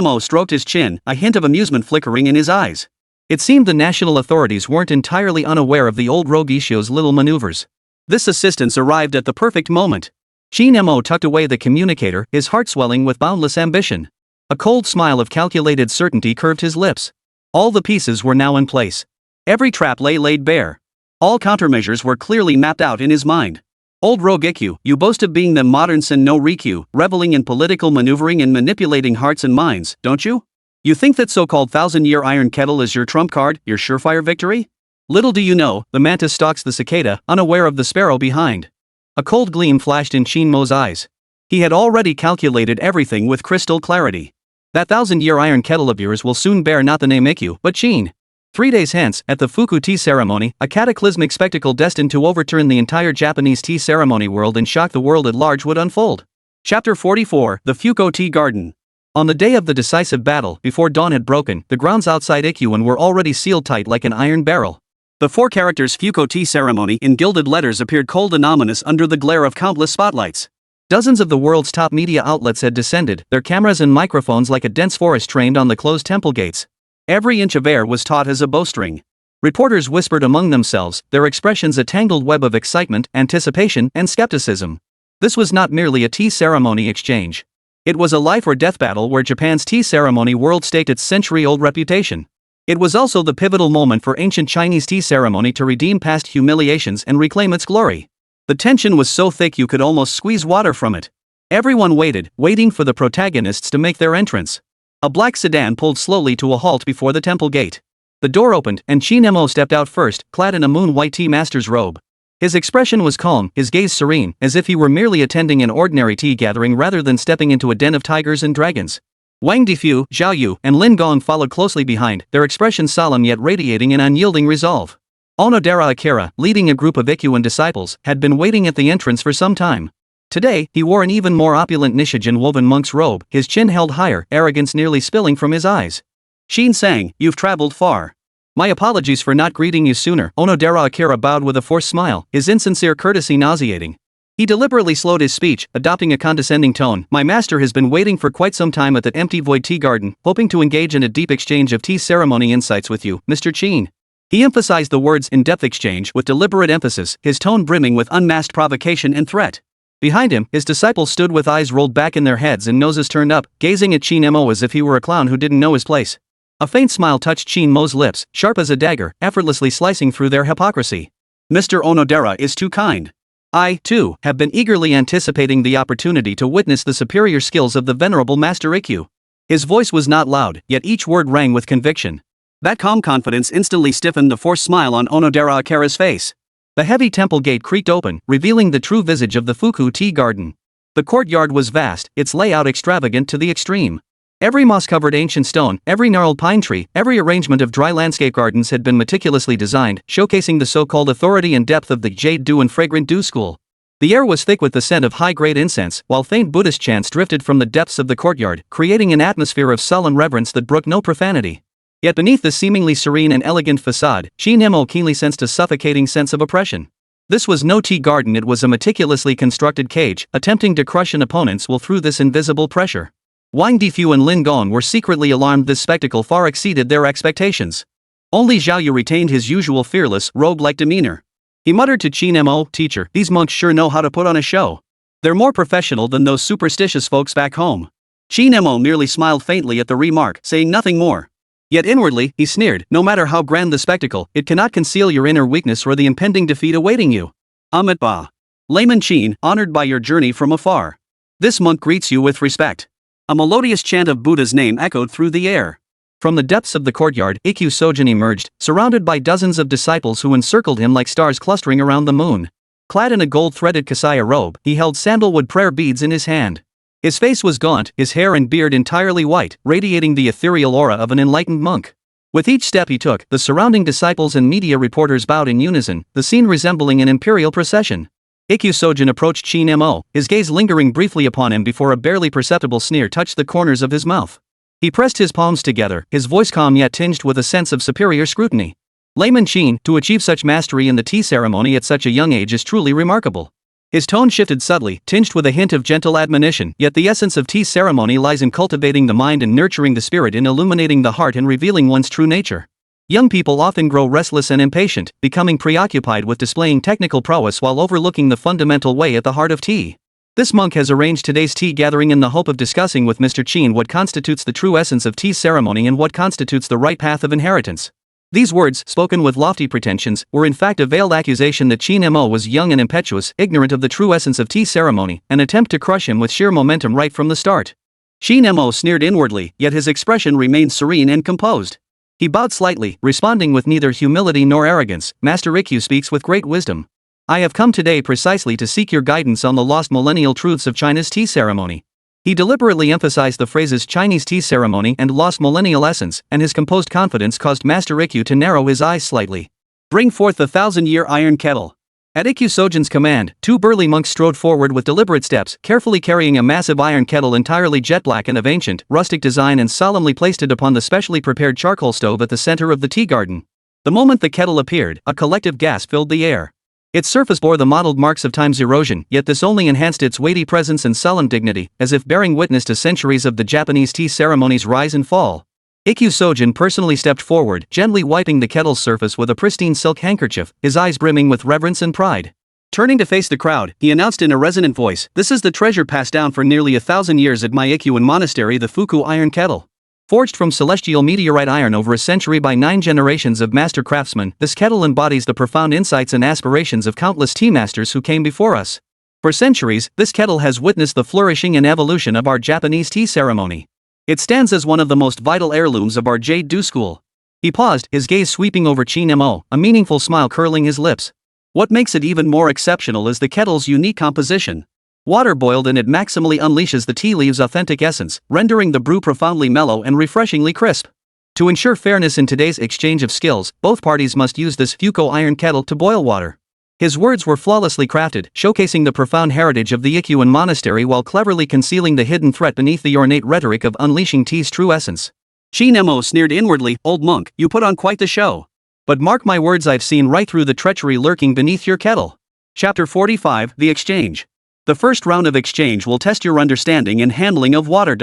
Speaker 2: Mo stroked his chin, a hint of amusement flickering in his eyes. It seemed the national authorities weren't entirely unaware of the old rogue Isho's little maneuvers. This assistance arrived at the perfect moment. Qin Mo tucked away the communicator, his heart swelling with boundless ambition. A cold smile of calculated certainty curved his lips. All the pieces were now in place. Every trap lay laid bare. All countermeasures were clearly mapped out in his mind. "Old rogue Ikyu, you boast of being the modern Sen no Rikyu, reveling in political maneuvering and manipulating hearts and minds, don't you? You think that so-called 1,000-year iron kettle is your trump card, your surefire victory? Little do you know, the mantis stalks the cicada, unaware of the sparrow behind." A cold gleam flashed in Qin Mo's eyes. He had already calculated everything with crystal clarity. That 1,000-year iron kettle of yours will soon bear not the name Ikyu, but Qin. 3 days hence, at the Fuku tea ceremony, a cataclysmic spectacle destined to overturn the entire Japanese tea ceremony world and shock the world at large would unfold. Chapter 44, The Fuku Tea Garden. On the day of the decisive battle, before dawn had broken, the grounds outside Ikyuan were already sealed tight like an iron barrel. The 4 characters Fuku tea ceremony in gilded letters appeared cold and ominous under the glare of countless spotlights. Dozens of the world's top media outlets had descended, their cameras and microphones like a dense forest trained on the closed temple gates. Every inch of air was taut as a bowstring. Reporters whispered among themselves, their expressions a tangled web of excitement, anticipation, and skepticism. This was not merely a tea ceremony exchange. It was a life or death battle where Japan's tea ceremony world staked its century-old reputation. It was also the pivotal moment for ancient Chinese tea ceremony to redeem past humiliations and reclaim its glory. The tension was so thick you could almost squeeze water from it. Everyone waited, waiting for the protagonists to make their entrance. A black sedan pulled slowly to a halt before the temple gate. The door opened, and Qin Mo stepped out first, clad in a moon-white tea master's robe. His expression was calm, his gaze serene, as if he were merely attending an ordinary tea gathering rather than stepping into a den of tigers and dragons. Wang Defu, Zhao Yu, and Lin Gong followed closely behind, their expressions solemn yet radiating an unyielding resolve. Onodera Akira, leading a group of Ikuan disciples, had been waiting at the entrance for some time. Today, he wore an even more opulent Nishijin woven monk's robe, his chin held higher, arrogance nearly spilling from his eyes. "Shin sang, you've traveled far. My apologies for not greeting you sooner." Onodera Akira bowed with a forced smile, his insincere courtesy nauseating. He deliberately slowed his speech, adopting a condescending tone. My master has been waiting for quite some time at that empty void tea garden, hoping to engage in a deep exchange of tea ceremony insights with you, Mr. Qin. He emphasized the words in-depth exchange with deliberate emphasis, his tone brimming with unmasked provocation and threat. Behind him, his disciples stood with eyes rolled back in their heads and noses turned up, gazing at Qin Mo as if he were a clown who didn't know his place. A faint smile touched Qin Mo's lips, sharp as a dagger, effortlessly slicing through their hypocrisy. Mr. Onodera is too kind. I, too, have been eagerly anticipating the opportunity to witness the superior skills of the venerable Master Ikkyu. His voice was not loud, yet each word rang with conviction. That calm confidence instantly stiffened the forced smile on Onodera Akira's face. The heavy temple gate creaked open, revealing the true visage of the Fuku Tea Garden. The courtyard was vast, its layout extravagant to the extreme. Every moss-covered ancient stone, every gnarled pine tree, every arrangement of dry landscape gardens had been meticulously designed, showcasing the so-called authority and depth of the Jade Dew and Fragrant Dew school. The air was thick with the scent of high-grade incense, while faint Buddhist chants drifted from the depths of the courtyard, creating an atmosphere of sullen reverence that brooked no profanity. Yet beneath the seemingly serene and elegant facade, Qin Mo keenly sensed a suffocating sense of oppression. This was no tea garden, it was a meticulously constructed cage, attempting to crush an opponent's will through this invisible pressure. Wang Difu and Lin Gong were secretly alarmed. This spectacle far exceeded their expectations. Only Zhao Yu retained his usual fearless, robe-like demeanor. He muttered to Qin Mo, teacher, these monks sure know how to put on a show. They're more professional than those superstitious folks back home. Qin Mo merely smiled faintly at the remark, saying nothing more. Yet inwardly, he sneered, no matter how grand the spectacle, it cannot conceal your inner weakness or the impending defeat awaiting you. Amit Ba. Layman Qin, honored by your journey from afar. This monk greets you with respect. A melodious chant of Buddha's name echoed through the air. From the depths of the courtyard, Ikkyu Sojin emerged, surrounded by dozens of disciples who encircled him like stars clustering around the moon. Clad in a gold-threaded kasaya robe, he held sandalwood prayer beads in his hand. His face was gaunt, his hair and beard entirely white, radiating the ethereal aura of an enlightened monk. With each step he took, the surrounding disciples and media reporters bowed in unison, the scene resembling an imperial procession. Ikkyu Sojin approached Qin Mo, his gaze lingering briefly upon him before a barely perceptible sneer touched the corners of his mouth. He pressed his palms together, his voice calm yet tinged with a sense of superior scrutiny. Layman Qin, to achieve such mastery in the tea ceremony at such a young age is truly remarkable. His tone shifted subtly, tinged with a hint of gentle admonition, yet the essence of tea ceremony lies in cultivating the mind and nurturing the spirit, in illuminating the heart and revealing one's true nature. Young people often grow restless and impatient, becoming preoccupied with displaying technical prowess while overlooking the fundamental way at the heart of tea. This monk has arranged today's tea gathering in the hope of discussing with Mr. Qin what constitutes the true essence of tea ceremony and what constitutes the right path of inheritance. These words, spoken with lofty pretensions, were in fact a veiled accusation that Qin Mo was young and impetuous, ignorant of the true essence of tea ceremony, an attempt to crush him with sheer momentum right from the start. Qin Mo sneered inwardly, yet his expression remained serene and composed. He bowed slightly, responding with neither humility nor arrogance. Master Ikkyu speaks with great wisdom. I have come today precisely to seek your guidance on the lost millennial truths of China's tea ceremony. He deliberately emphasized the phrases Chinese tea ceremony and lost millennial essence, and his composed confidence caused Master Ikkyu to narrow his eyes slightly. Bring forth the 1,000-year iron kettle. At Ikkyu Sojin's command, two burly monks strode forward with deliberate steps, carefully carrying a massive iron kettle entirely jet black and of ancient, rustic design, and solemnly placed it upon the specially prepared charcoal stove at the center of the tea garden. The moment the kettle appeared, a collective gasp filled the air. Its surface bore the mottled marks of time's erosion, yet this only enhanced its weighty presence and solemn dignity, as if bearing witness to centuries of the Japanese tea ceremony's rise and fall. Ikkyu Sojin personally stepped forward, gently wiping the kettle's surface with a pristine silk handkerchief, his eyes brimming with reverence and pride. Turning to face the crowd, he announced in a resonant voice, "This is the treasure passed down for nearly 1,000 years at my Ikkyuan monastery, the Fuku iron kettle. Forged from celestial meteorite iron over a century by 9 generations of master craftsmen, this kettle embodies the profound insights and aspirations of countless tea masters who came before us. For centuries, this kettle has witnessed the flourishing and evolution of our Japanese tea ceremony. It stands as one of the most vital heirlooms of our Jade Dew school." He paused, his gaze sweeping over Qin Mo, a meaningful smile curling his lips. What makes it even more exceptional is the kettle's unique composition. Water boiled in it maximally unleashes the tea leaves' authentic essence, rendering the brew profoundly mellow and refreshingly crisp. To ensure fairness in today's exchange of skills, both parties must use this Fuku iron kettle to boil water. His words were flawlessly crafted, showcasing the profound heritage of the Ikkyu monastery while cleverly concealing the hidden threat beneath the ornate rhetoric of unleashing tea's true essence. Qin Mo sneered inwardly, "Old monk, you put on quite the show. But mark my words, I've seen right through the treachery lurking beneath your kettle. Chapter 45, The Exchange. The first round of exchange will test your understanding and handling of water.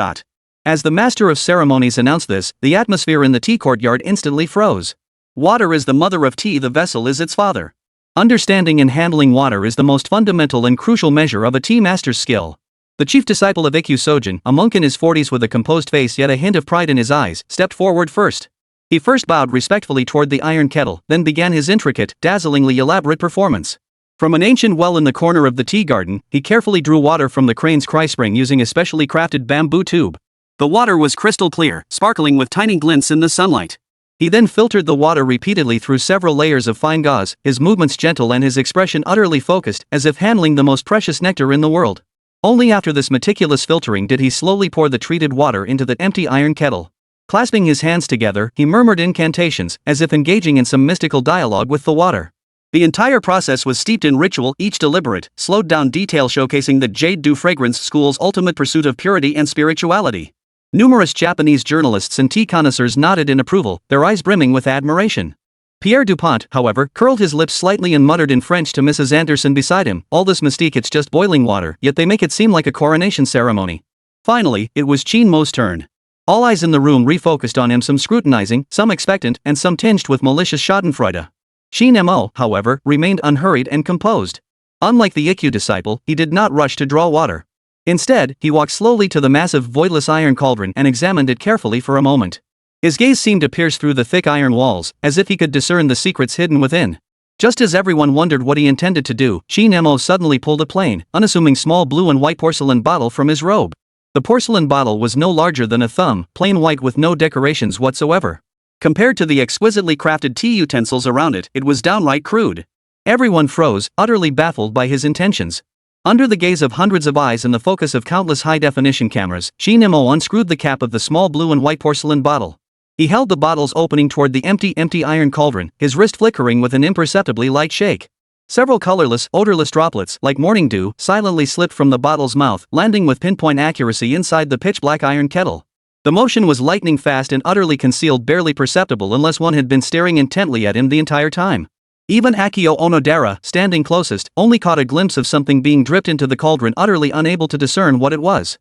Speaker 2: As the master of ceremonies announced this, the atmosphere in the tea courtyard instantly froze. Water is the mother of tea, the vessel is its father. Understanding and handling water is the most fundamental and crucial measure of a tea master's skill. The chief disciple of Ikkyu Sojin, a monk in his 40s with a composed face yet a hint of pride in his eyes, stepped forward first. He first bowed respectfully toward the iron kettle, then began his intricate, dazzlingly elaborate performance. From an ancient well in the corner of the tea garden, he carefully drew water from the crane's cry spring using a specially crafted bamboo tube. The water was crystal clear, sparkling with tiny glints in the sunlight. He then filtered the water repeatedly through several layers of fine gauze, his movements gentle and his expression utterly focused, as if handling the most precious nectar in the world. Only after this meticulous filtering did he slowly pour the treated water into the empty iron kettle. Clasping his hands together, he murmured incantations, as if engaging in some mystical dialogue with the water. The entire process was steeped in ritual, each deliberate, slowed-down detail showcasing the Jade Dew Fragrance School's ultimate pursuit of purity and spirituality. Numerous Japanese journalists and tea connoisseurs nodded in approval, their eyes brimming with admiration. Pierre Dupont, however, curled his lips slightly and muttered in French to Mrs. Anderson beside him, "All this mystique, it's just boiling water, yet they make it seem like a coronation ceremony." Finally, it was Qin Mo's turn. All eyes in the room refocused on him, some scrutinizing, some expectant, and some tinged with malicious schadenfreude. Qin Mo, however, remained unhurried and composed. Unlike the Ikkyu disciple, he did not rush to draw water. Instead, he walked slowly to the massive voidless iron cauldron and examined it carefully for a moment. His gaze seemed to pierce through the thick iron walls, as if he could discern the secrets hidden within. Just as everyone wondered what he intended to do, Qin Mo suddenly pulled a plain, unassuming small blue and white porcelain bottle from his robe. The porcelain bottle was no larger than a thumb, plain white with no decorations whatsoever. Compared to the exquisitely crafted tea utensils around it, it was downright crude. Everyone froze, utterly baffled by his intentions. Under the gaze of hundreds of eyes and the focus of countless high-definition cameras, Qin Mo unscrewed the cap of the small blue and white porcelain bottle. He held the bottle's opening toward the empty iron cauldron, his wrist flickering with an imperceptibly light shake. Several colorless, odorless droplets, like morning dew, silently slipped from the bottle's mouth, landing with pinpoint accuracy inside the pitch-black iron kettle. The motion was lightning fast and utterly concealed, barely perceptible unless one had been staring intently at him the entire time. Even Akio Onodera, standing closest, only caught a glimpse of something being dripped into the cauldron, utterly unable to discern what it was.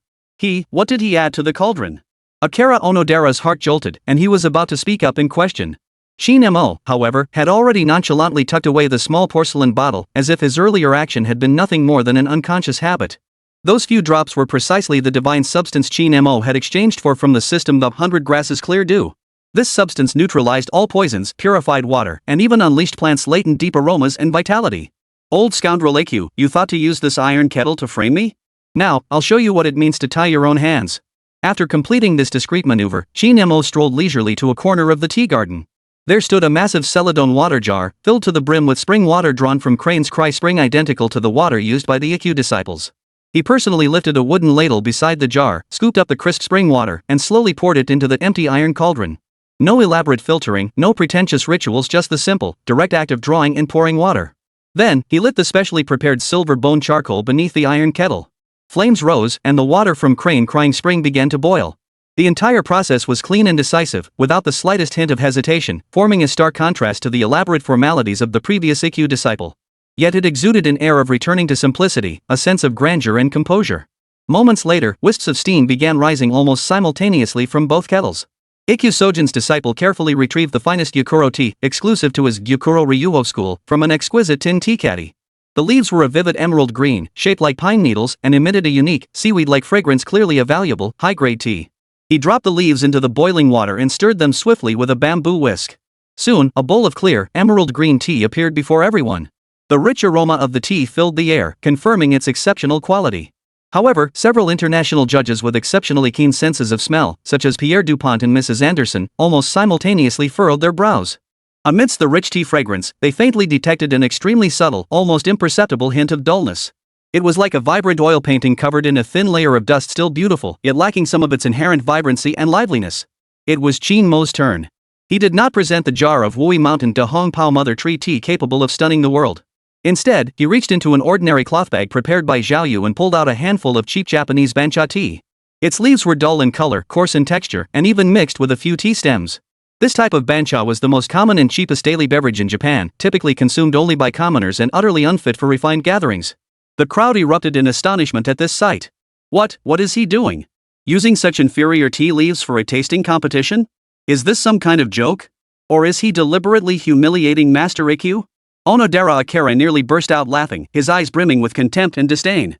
Speaker 2: What did he add to the cauldron? Akira Onodera's heart jolted, and he was about to speak up in question. Qin Mo, however, had already nonchalantly tucked away the small porcelain bottle, as if his earlier action had been nothing more than an unconscious habit. Those few drops were precisely the divine substance Qin Mo had exchanged for from the system of 100 grasses clear dew. This substance neutralized all poisons, purified water, and even unleashed plants' latent deep aromas and vitality. Old scoundrel Ikkyu, you thought to use this iron kettle to frame me? Now, I'll show you what it means to tie your own hands. After completing this discreet maneuver, Qin Mo strolled leisurely to a corner of the tea garden. There stood a massive celadon water jar, filled to the brim with spring water drawn from Crane's Cry spring, identical to the water used by the Ikkyu disciples. He personally lifted a wooden ladle beside the jar, scooped up the crisp spring water, and slowly poured it into the empty iron cauldron. No elaborate filtering, no pretentious rituals, just the simple, direct act of drawing and pouring water. Then, he lit the specially prepared silver bone charcoal beneath the iron kettle. Flames rose, and the water from Crane Crying Spring began to boil. The entire process was clean and decisive, without the slightest hint of hesitation, forming a stark contrast to the elaborate formalities of the previous Ikkyu disciple. Yet it exuded an air of returning to simplicity, a sense of grandeur and composure. Moments later, wisps of steam began rising almost simultaneously from both kettles. Ikkyu Sojin's disciple carefully retrieved the finest Gyukuro tea, exclusive to his Gyukuro Ryuho school, from an exquisite tin tea caddy. The leaves were a vivid emerald green, shaped like pine needles, and emitted a unique, seaweed-like fragrance, clearly a valuable, high-grade tea. He dropped the leaves into the boiling water and stirred them swiftly with a bamboo whisk. Soon, a bowl of clear, emerald green tea appeared before everyone. The rich aroma of the tea filled the air, confirming its exceptional quality. However, several international judges with exceptionally keen senses of smell, such as Pierre Dupont and Mrs. Anderson, almost simultaneously furrowed their brows. Amidst the rich tea fragrance, they faintly detected an extremely subtle, almost imperceptible hint of dullness. It was like a vibrant oil painting covered in a thin layer of dust, still beautiful, yet lacking some of its inherent vibrancy and liveliness. It was Qin Mo's turn. He did not present the jar of Wui Mountain de Hong Pao Mother Tree tea capable of stunning the world. Instead, he reached into an ordinary cloth bag prepared by Zhao Yu and pulled out a handful of cheap Japanese bancha tea. Its leaves were dull in color, coarse in texture, and even mixed with a few tea stems.
Speaker 1: This type of bancha was the most common and cheapest daily beverage in Japan, typically consumed only by commoners and utterly unfit for refined gatherings. The crowd erupted in astonishment at this sight. What is he doing? Using such inferior tea leaves for a tasting competition? Is this some kind of joke? Or is he deliberately humiliating Master Ikkyu? Onodera Akira nearly burst out laughing, his eyes brimming with contempt and disdain.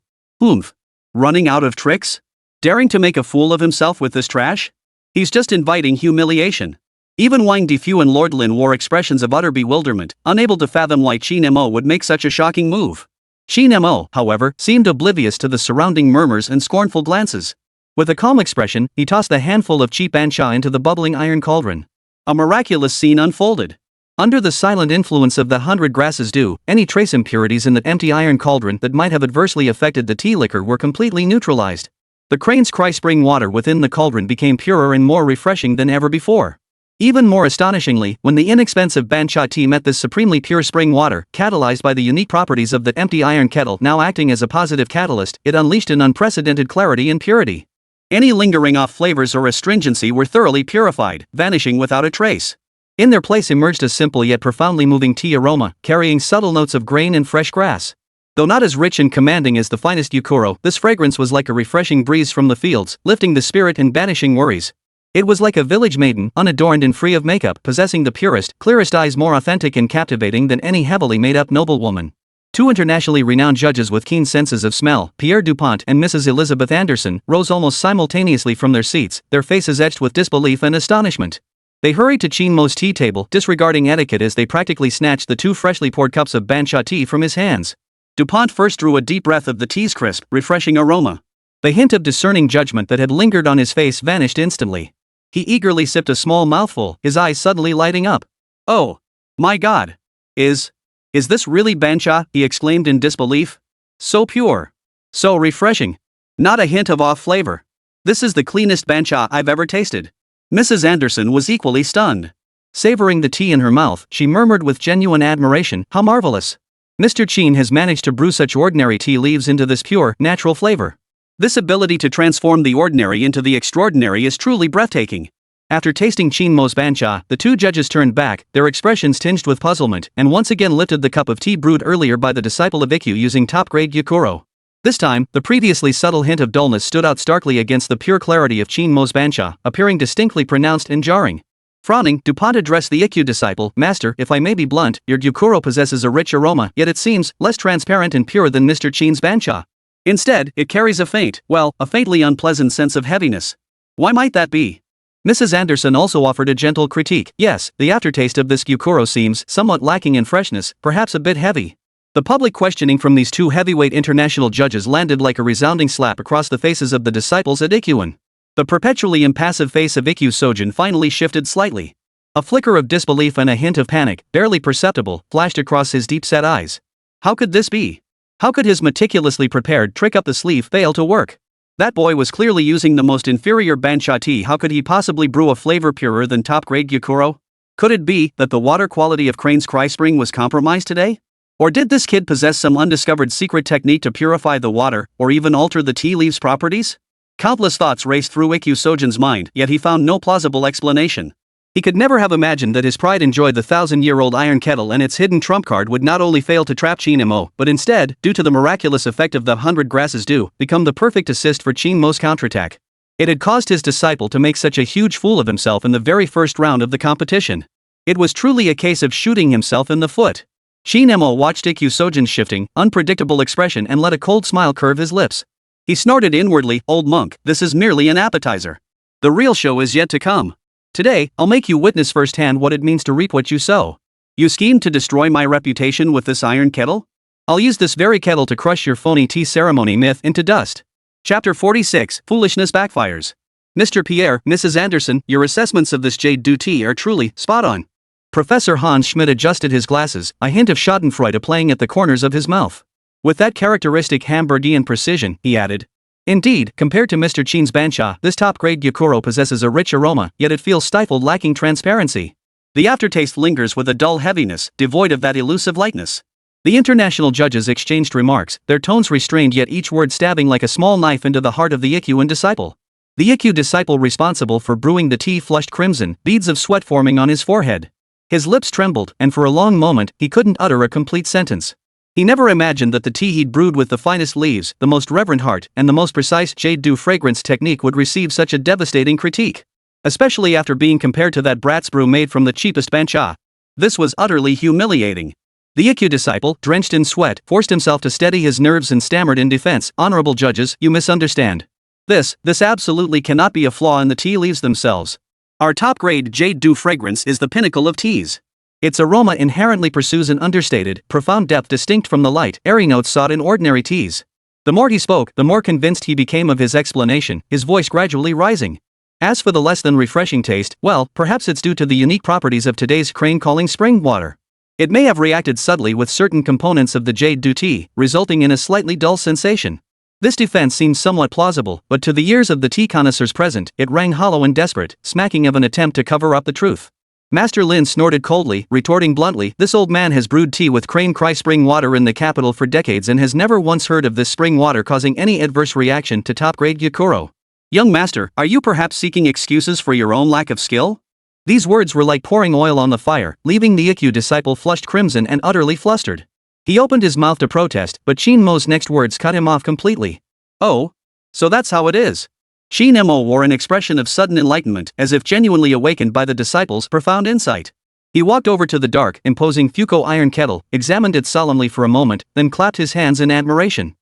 Speaker 1: Running out of tricks? Daring to make a fool of himself with this trash? He's just inviting humiliation. Even Wang Defu and Lord Lin wore expressions of utter bewilderment, unable to fathom why Qin Mo would make such a shocking move. Qin Mo, however, seemed oblivious to the surrounding murmurs and scornful glances. With a calm expression, he tossed a handful of cheap bancha into the bubbling iron cauldron. A miraculous scene unfolded. Under the silent influence of the 100 grasses dew, any trace impurities in the empty iron cauldron that might have adversely affected the tea liquor were completely neutralized. The Crane's Cry spring water within the cauldron became purer and more refreshing than ever before. Even more astonishingly, when the inexpensive bancha tea met this supremely pure spring water, catalyzed by the unique properties of the empty iron kettle now acting as a positive catalyst, it unleashed an unprecedented clarity and purity. Any lingering off flavors or astringency were thoroughly purified, vanishing without a trace. In their place emerged a simple yet profoundly moving tea aroma, carrying subtle notes of grain and fresh grass. Though not as rich and commanding as the finest yukuro, this fragrance was like a refreshing breeze from the fields, lifting the spirit and banishing worries. It was like a village maiden, unadorned and free of makeup, possessing the purest, clearest eyes, more authentic and captivating than any heavily made-up noblewoman. Two internationally renowned judges with keen senses of smell, Pierre Dupont and Mrs. Elizabeth Anderson, rose almost simultaneously from their seats, their faces etched with disbelief and astonishment. They hurried to Qin Mo's tea table, disregarding etiquette as they practically snatched the two freshly poured cups of bancha tea from his hands. Dupont first drew a deep breath of the tea's crisp, refreshing aroma. The hint of discerning judgment that had lingered on his face vanished instantly. He eagerly sipped a small mouthful, his eyes suddenly lighting up. "Oh, my God! Is this really bancha?" he exclaimed in disbelief. "So pure. So refreshing. Not a hint of off flavor. This is the cleanest bancha I've ever tasted." Mrs. Anderson was equally stunned. Savoring the tea in her mouth, she murmured with genuine admiration, "How marvelous! Mr. Qin has managed to brew such ordinary tea leaves into this pure, natural flavor. This ability to transform the ordinary into the extraordinary is truly breathtaking." After tasting Qin Mo's bancha, the two judges turned back, their expressions tinged with puzzlement, and once again lifted the cup of tea brewed earlier by the disciple of Ikkyu using top-grade yukuro. This time, the previously subtle hint of dullness stood out starkly against the pure clarity of Qin Mo's bancha, appearing distinctly pronounced and jarring. Frowning, Dupont addressed the Ikkyu disciple, "Master, if I may be blunt, your yukuro possesses a rich aroma, yet it seems less transparent and pure than Mr. Qin's bancha. Instead, it carries a faintly unpleasant sense of heaviness. Why might that be?" Mrs. Anderson also offered a gentle critique. "Yes, the aftertaste of this yukuro seems somewhat lacking in freshness, perhaps a bit heavy." The public questioning from these two heavyweight international judges landed like a resounding slap across the faces of the disciples at Ikkyuan. The perpetually impassive face of Ikkyu Sojin finally shifted slightly. A flicker of disbelief and a hint of panic, barely perceptible, flashed across his deep-set eyes. How could this be? How could his meticulously prepared trick up the sleeve fail to work? That boy was clearly using the most inferior bancha tea. How could he possibly brew a flavor purer than top-grade yukuro? Could it be that the water quality of Crane's Cry Spring was compromised today? Or did this kid possess some undiscovered secret technique to purify the water, or even alter the tea leaves' properties? Countless thoughts raced through Ikkyu Sojin's mind, yet he found no plausible explanation. He could never have imagined that his pride enjoyed the 1,000-year-old iron kettle and its hidden trump card would not only fail to trap Qin Mo, but instead, due to the miraculous effect of the 100 grasses dew, become the perfect assist for Qin Mo's counterattack. It had caused his disciple to make such a huge fool of himself in the very first round of the competition. It was truly a case of shooting himself in the foot. Qin Mo watched Ikkyu Sojin's shifting, unpredictable expression and let a cold smile curve his lips. He snorted inwardly, "Old monk, this is merely an appetizer. The real show is yet to come. Today, I'll make you witness firsthand what it means to reap what you sow. You schemed to destroy my reputation with this iron kettle? I'll use this very kettle to crush your phony tea ceremony myth into dust." Chapter 46, Foolishness Backfires. "Mr. Pierre, Mrs. Anderson, your assessments of this jade dew tea are truly spot on." Professor Hans Schmidt adjusted his glasses, a hint of schadenfreude playing at the corners of his mouth. With that characteristic Hamburgian precision, he added, "Indeed, compared to Mr. Qin's bancha, this top-grade yukuro possesses a rich aroma, yet it feels stifled, lacking transparency. The aftertaste lingers with a dull heaviness, devoid of that elusive lightness." The international judges exchanged remarks, their tones restrained yet each word stabbing like a small knife into the heart of the Ikkyuan disciple. The Ikkyu disciple responsible for brewing the tea flushed crimson, beads of sweat forming on his forehead. His lips trembled, and for a long moment, he couldn't utter a complete sentence. He never imagined that the tea he'd brewed with the finest leaves, the most reverent heart, and the most precise jade dew fragrance technique would receive such a devastating critique. Especially after being compared to that brat's brew made from the cheapest bancha. This was utterly humiliating. The Ikkyu disciple, drenched in sweat, forced himself to steady his nerves and stammered in defense, "Honorable judges, you misunderstand. This absolutely cannot be a flaw in the tea leaves themselves. Our top-grade jade dew fragrance is the pinnacle of teas. Its aroma inherently pursues an understated, profound depth distinct from the light, airy notes sought in ordinary teas." The more he spoke, the more convinced he became of his explanation, his voice gradually rising. As for the less than refreshing taste, well, perhaps it's due to the unique properties of today's crane-calling spring water. It may have reacted subtly with certain components of the jade dew tea, resulting in a slightly dull sensation. This defense seemed somewhat plausible, but to the ears of the tea connoisseurs present, it rang hollow and desperate, smacking of an attempt to cover up the truth. Master Lin snorted coldly, retorting bluntly, "This old man has brewed tea with crane-cry spring water in the capital for decades and has never once heard of this spring water causing any adverse reaction to top-grade Gyokuro. Young master, are you perhaps seeking excuses for your own lack of skill?" These words were like pouring oil on the fire, leaving the Ikkyu disciple flushed crimson and utterly flustered. He opened his mouth to protest, but Qin Mo's next words cut him off completely. "Oh? So that's how it is." Qin Mo wore an expression of sudden enlightenment, as if genuinely awakened by the disciple's profound insight. He walked over to the dark, imposing Fuko iron kettle, examined it solemnly for a moment, then clapped his hands in admiration.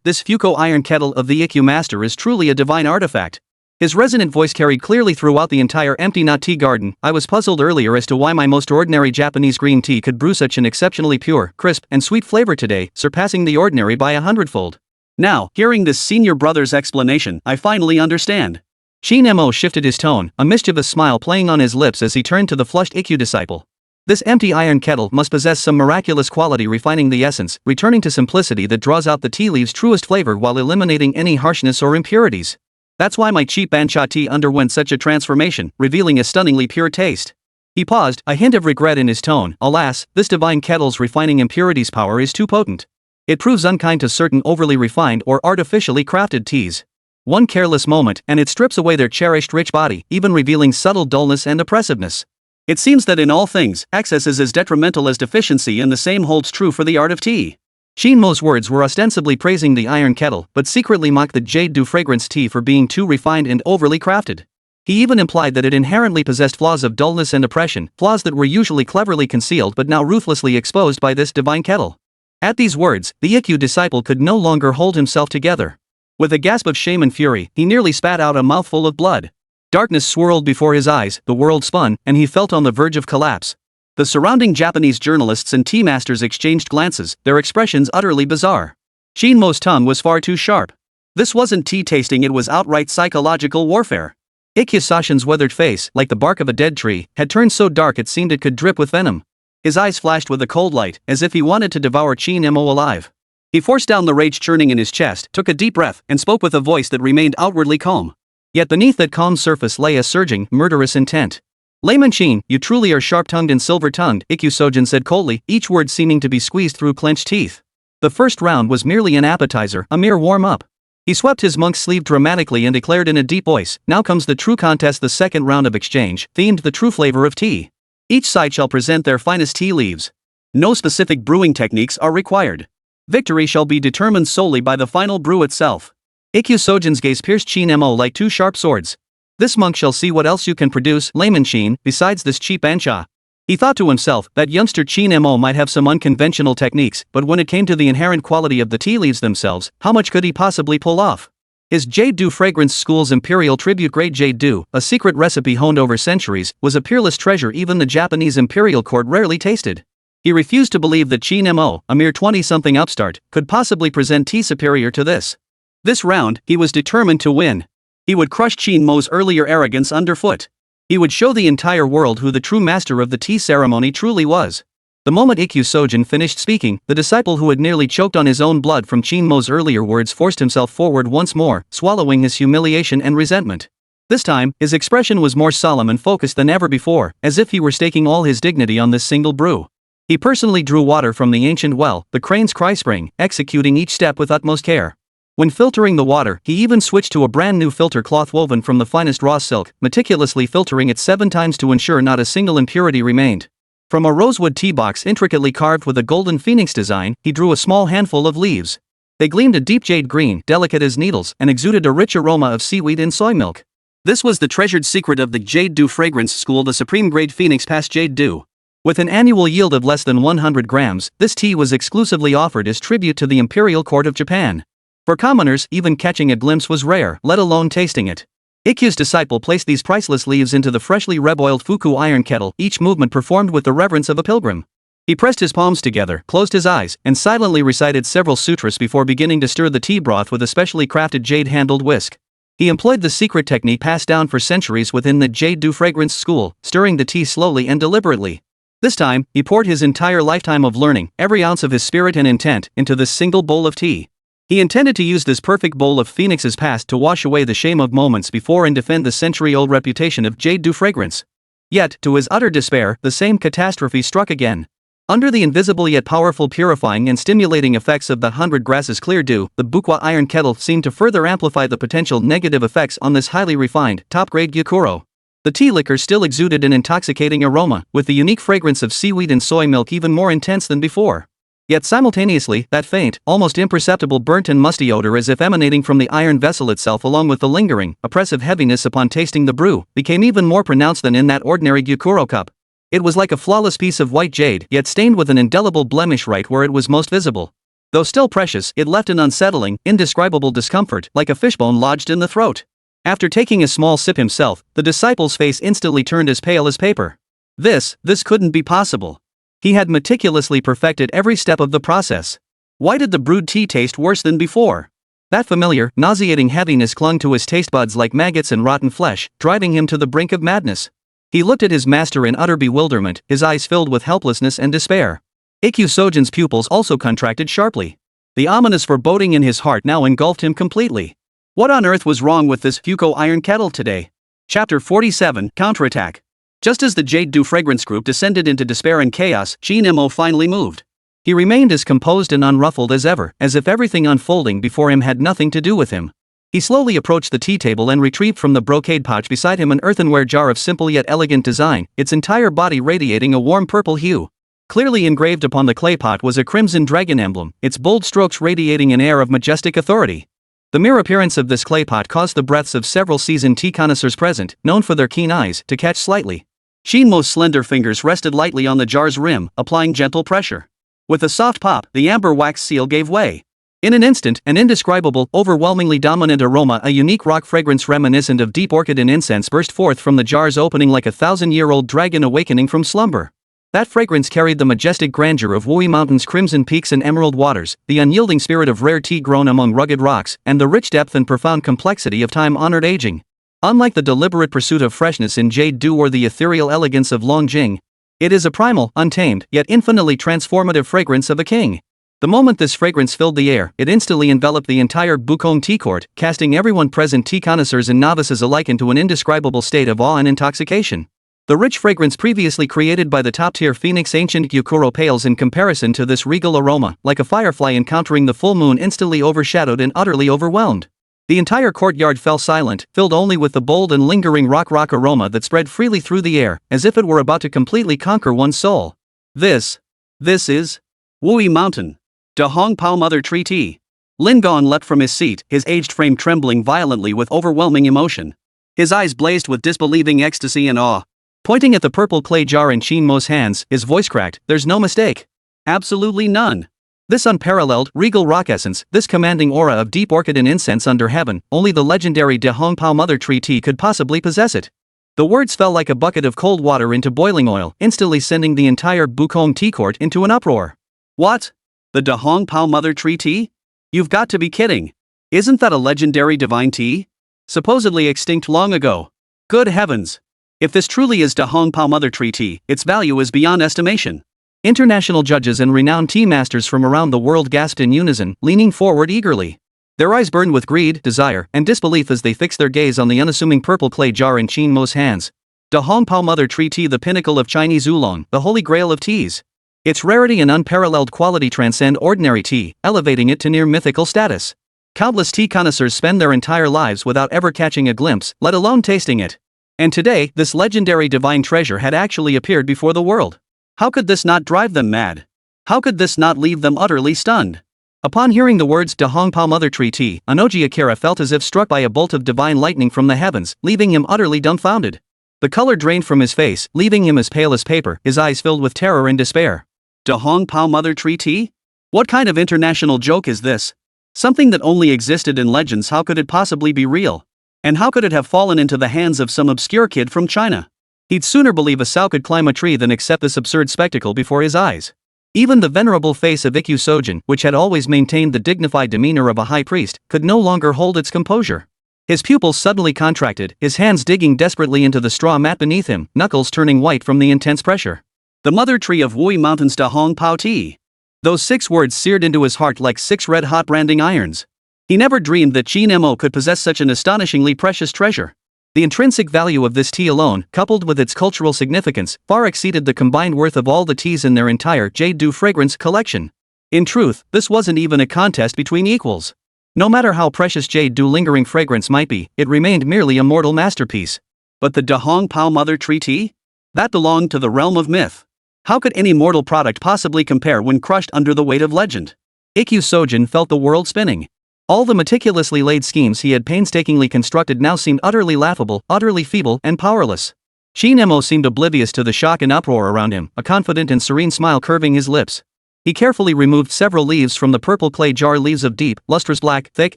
Speaker 1: This Fuko iron kettle of the Ikkyu master is truly a divine artifact." His resonant voice carried clearly throughout the entire empty not tea garden. "I was puzzled earlier as to why my most ordinary Japanese green tea could brew such an exceptionally pure, crisp, and sweet flavor today, surpassing the ordinary by 100-fold. Now, hearing this senior brother's explanation, I finally understand." Qin Mo shifted his tone, a mischievous smile playing on his lips as he turned to the flushed Ikkyu disciple. "This empty iron kettle must possess some miraculous quality refining the essence, returning to simplicity that draws out the tea leaves' truest flavor while eliminating any harshness or impurities. That's why my cheap bancha tea underwent such a transformation, revealing a stunningly pure taste." He paused, a hint of regret in his tone. "Alas, this divine kettle's refining impurities power is too potent. It proves unkind to certain overly refined or artificially crafted teas. One careless moment, and it strips away their cherished rich body, even revealing subtle dullness and oppressiveness. It seems that in all things, excess is as detrimental as deficiency, and the same holds true for the art of tea." Qin Mo's words were ostensibly praising the iron kettle, but secretly mocked the jade dew fragrance tea for being too refined and overly crafted. He even implied that it inherently possessed flaws of dullness and oppression, flaws that were usually cleverly concealed but now ruthlessly exposed by this divine kettle. At these words, the Ikkyu disciple could no longer hold himself together. With a gasp of shame and fury, he nearly spat out a mouthful of blood. Darkness swirled before his eyes, the world spun, and he felt on the verge of collapse. The surrounding Japanese journalists and tea masters exchanged glances, their expressions utterly bizarre. Qin Mo's tongue was far too sharp. This wasn't tea tasting, it was outright psychological warfare. Ikkyu Sashin's weathered face, like the bark of a dead tree, had turned so dark it seemed it could drip with venom. His eyes flashed with a cold light, as if he wanted to devour Qin Mo alive. He forced down the rage churning in his chest, took a deep breath, and spoke with a voice that remained outwardly calm. Yet beneath that calm surface lay a surging, murderous intent. "Layman Qin, you truly are sharp-tongued and silver-tongued," Ikkyu Sojin said coldly, each word seeming to be squeezed through clenched teeth. The first round was merely an appetizer, a mere warm-up. He swept his monk's sleeve dramatically and declared in a deep voice, "Now comes the true contest, the second round of exchange, themed the true flavor of tea. Each side shall present their finest tea leaves. No specific brewing techniques are required. Victory shall be determined solely by the final brew itself." Ikkyu Sojin's gaze pierced Qin Mo like two sharp swords. "This monk shall see what else you can produce, layman Qin, besides this cheap bancha." He thought to himself that youngster Qin Mo might have some unconventional techniques, but when it came to the inherent quality of the tea leaves themselves, how much could he possibly pull off? His jade dew fragrance school's imperial tribute-grade jade dew, a secret recipe honed over centuries, was a peerless treasure even the Japanese imperial court rarely tasted. He refused to believe that Qin Mo, a mere 20-something upstart, could possibly present tea superior to this. This round, he was determined to win. He would crush Qin Mo's earlier arrogance underfoot. He would show the entire world who the true master of the tea ceremony truly was. The moment Ikkyu Sojin finished speaking, the disciple who had nearly choked on his own blood from Qin Mo's earlier words forced himself forward once more, swallowing his humiliation and resentment. This time, his expression was more solemn and focused than ever before, as if he were staking all his dignity on this single brew. He personally drew water from the ancient well, the Crane's Cry Spring, executing each step with utmost care. When filtering the water, he even switched to a brand new filter cloth woven from the finest raw silk, meticulously filtering it 7 times to ensure not a single impurity remained. From a rosewood tea box intricately carved with a golden phoenix design, he drew a small handful of leaves. They gleamed a deep jade green, delicate as needles, and exuded a rich aroma of seaweed and soy milk. This was the treasured secret of the Jade Dew fragrance school, the supreme grade Phoenix Pass Jade Dew. With an annual yield of less than 100 grams, this tea was exclusively offered as tribute to the imperial court of Japan. For commoners, even catching a glimpse was rare, let alone tasting it. Ikkyu's disciple placed these priceless leaves into the freshly reboiled fuku iron kettle, each movement performed with the reverence of a pilgrim. He pressed his palms together, closed his eyes, and silently recited several sutras before beginning to stir the tea broth with a specially crafted jade-handled whisk. He employed the secret technique passed down for centuries within the Jade Dew fragrance school, stirring the tea slowly and deliberately. This time, he poured his entire lifetime of learning, every ounce of his spirit and intent, into this single bowl of tea. He intended to use this perfect bowl of Phoenix's past to wash away the shame of moments before and defend the century-old reputation of Jade Dew fragrance. Yet, to his utter despair, the same catastrophe struck again. Under the invisible yet powerful purifying and stimulating effects of the 100 grasses clear dew, the bukwa iron kettle seemed to further amplify the potential negative effects on this highly refined, top-grade gyokuro. The tea liquor still exuded an intoxicating aroma, with the unique fragrance of seaweed and soy milk even more intense than before. Yet simultaneously, that faint, almost imperceptible burnt and musty odor as if emanating from the iron vessel itself, along with the lingering, oppressive heaviness upon tasting the brew, became even more pronounced than in that ordinary gyokuro cup. It was like a flawless piece of white jade, yet stained with an indelible blemish right where it was most visible. Though still precious, it left an unsettling, indescribable discomfort, like a fishbone lodged in the throat. After taking a small sip himself, the disciple's face instantly turned as pale as paper. This couldn't be possible. He had meticulously perfected every step of the process. Why did the brewed tea taste worse than before? That familiar, nauseating heaviness clung to his taste buds like maggots and rotten flesh, driving him to the brink of madness. He looked at his master in utter bewilderment, his eyes filled with helplessness and despair. Ikkyu Sojin's pupils also contracted sharply. The ominous foreboding in his heart now engulfed him completely. What on earth was wrong with this fuku iron kettle today? Chapter 47, Counterattack. Just as the Jade Dew fragrance group descended into despair and chaos, Qin Mo finally moved. He remained as composed and unruffled as ever, as if everything unfolding before him had nothing to do with him. He slowly approached the tea table and retrieved from the brocade pouch beside him an earthenware jar of simple yet elegant design, its entire body radiating a warm purple hue. Clearly engraved upon the clay pot was a crimson dragon emblem, its bold strokes radiating an air of majestic authority. The mere appearance of this clay pot caused the breaths of several seasoned tea connoisseurs present, known for their keen eyes, to catch slightly. Qin Mo's slender fingers rested lightly on the jar's rim, applying gentle pressure. With a soft pop, the amber wax seal gave way. In an instant, an indescribable, overwhelmingly dominant aroma, a unique rock fragrance reminiscent of deep orchid and incense, burst forth from the jar's opening like a 1,000-year-old dragon awakening from slumber. That fragrance carried the majestic grandeur of Wuyi Mountain's crimson peaks and emerald waters, the unyielding spirit of rare tea grown among rugged rocks, and the rich depth and profound complexity of time-honored aging. Unlike the deliberate pursuit of freshness in Jade Dew or the ethereal elegance of Longjing, it is a primal, untamed, yet infinitely transformative fragrance of a king. The moment this fragrance filled the air, it instantly enveloped the entire Bukong tea court, casting everyone present, tea connoisseurs and novices alike, into an indescribable state of awe and intoxication. The rich fragrance previously created by the top-tier Phoenix Ancient Gyokuro pales in comparison to this regal aroma, like a firefly encountering the full moon, instantly overshadowed and utterly overwhelmed. The entire courtyard fell silent, filled only with the bold and lingering rock aroma that spread freely through the air, as if it were about to completely conquer one's soul. This is Wuyi Mountain. Da Hong Pao Mother Tree Tea. Lin Gong leapt from his seat, his aged frame trembling violently with overwhelming emotion. His eyes blazed with disbelieving ecstasy and awe. Pointing at the purple clay jar in Qin Mo's hands, his voice cracked, "There's no mistake. Absolutely none. This unparalleled, regal rock essence, this commanding aura of deep orchid and incense under heaven, only the legendary Da Hong Pao Mother Tree Tea could possibly possess it." The words fell like a bucket of cold water into boiling oil, instantly sending the entire Bukong tea court into an uproar. What? The Da Hong Pao Mother Tree Tea? You've got to be kidding. Isn't that a legendary divine tea? Supposedly extinct long ago. Good heavens. If this truly is Da Hong Pao Mother Tree Tea, its value is beyond estimation. International judges and renowned tea masters from around the world gasped in unison, leaning forward eagerly. Their eyes burned with greed, desire, and disbelief as they fixed their gaze on the unassuming purple clay jar in Qin Mo's hands. Da Hong Pao Mother Tree Tea, the pinnacle of Chinese oolong, the holy grail of teas. Its rarity and unparalleled quality transcend ordinary tea, elevating it to near mythical status. Countless tea connoisseurs spend their entire lives without ever catching a glimpse, let alone tasting it. And today, this legendary divine treasure had actually appeared before the world. How could this not drive them mad? How could this not leave them utterly stunned? Upon hearing the words Da Hong Pao Mother Tree Tea, Anoji Akira felt as if struck by a bolt of divine lightning from the heavens, leaving him utterly dumbfounded. The color drained from his face, leaving him as pale as paper, his eyes filled with terror and despair. Da Hong Pao Mother Tree Tea? What kind of international joke is this? Something that only existed in legends, how could it possibly be real? And how could it have fallen into the hands of some obscure kid from China? He'd sooner believe a sow could climb a tree than accept this absurd spectacle before his eyes. Even the venerable face of Ikkyu Sojin, which had always maintained the dignified demeanor of a high priest, could no longer hold its composure. His pupils suddenly contracted, his hands digging desperately into the straw mat beneath him, knuckles turning white from the intense pressure. The mother tree of Wui Mountain's Da Hong Pao Tea. Those 6 words seared into his heart like 6 red-hot branding irons. He never dreamed that Qin Mo could possess such an astonishingly precious treasure. The intrinsic value of this tea alone, coupled with its cultural significance, far exceeded the combined worth of all the teas in their entire Jade Du fragrance collection. In truth, this wasn't even a contest between equals. No matter how precious Jade Du lingering fragrance might be, it remained merely a mortal masterpiece. But the Da Hong Pao Mother Tree Tea? That belonged to the realm of myth. How could any mortal product possibly compare when crushed under the weight of legend? Ikkyu Sojin felt the world spinning. All the meticulously laid schemes he had painstakingly constructed now seemed utterly laughable, utterly feeble, and powerless. Qin Mo seemed oblivious to the shock and uproar around him, a confident and serene smile curving his lips. He carefully removed several leaves from the purple clay jar, leaves of deep, lustrous black, thick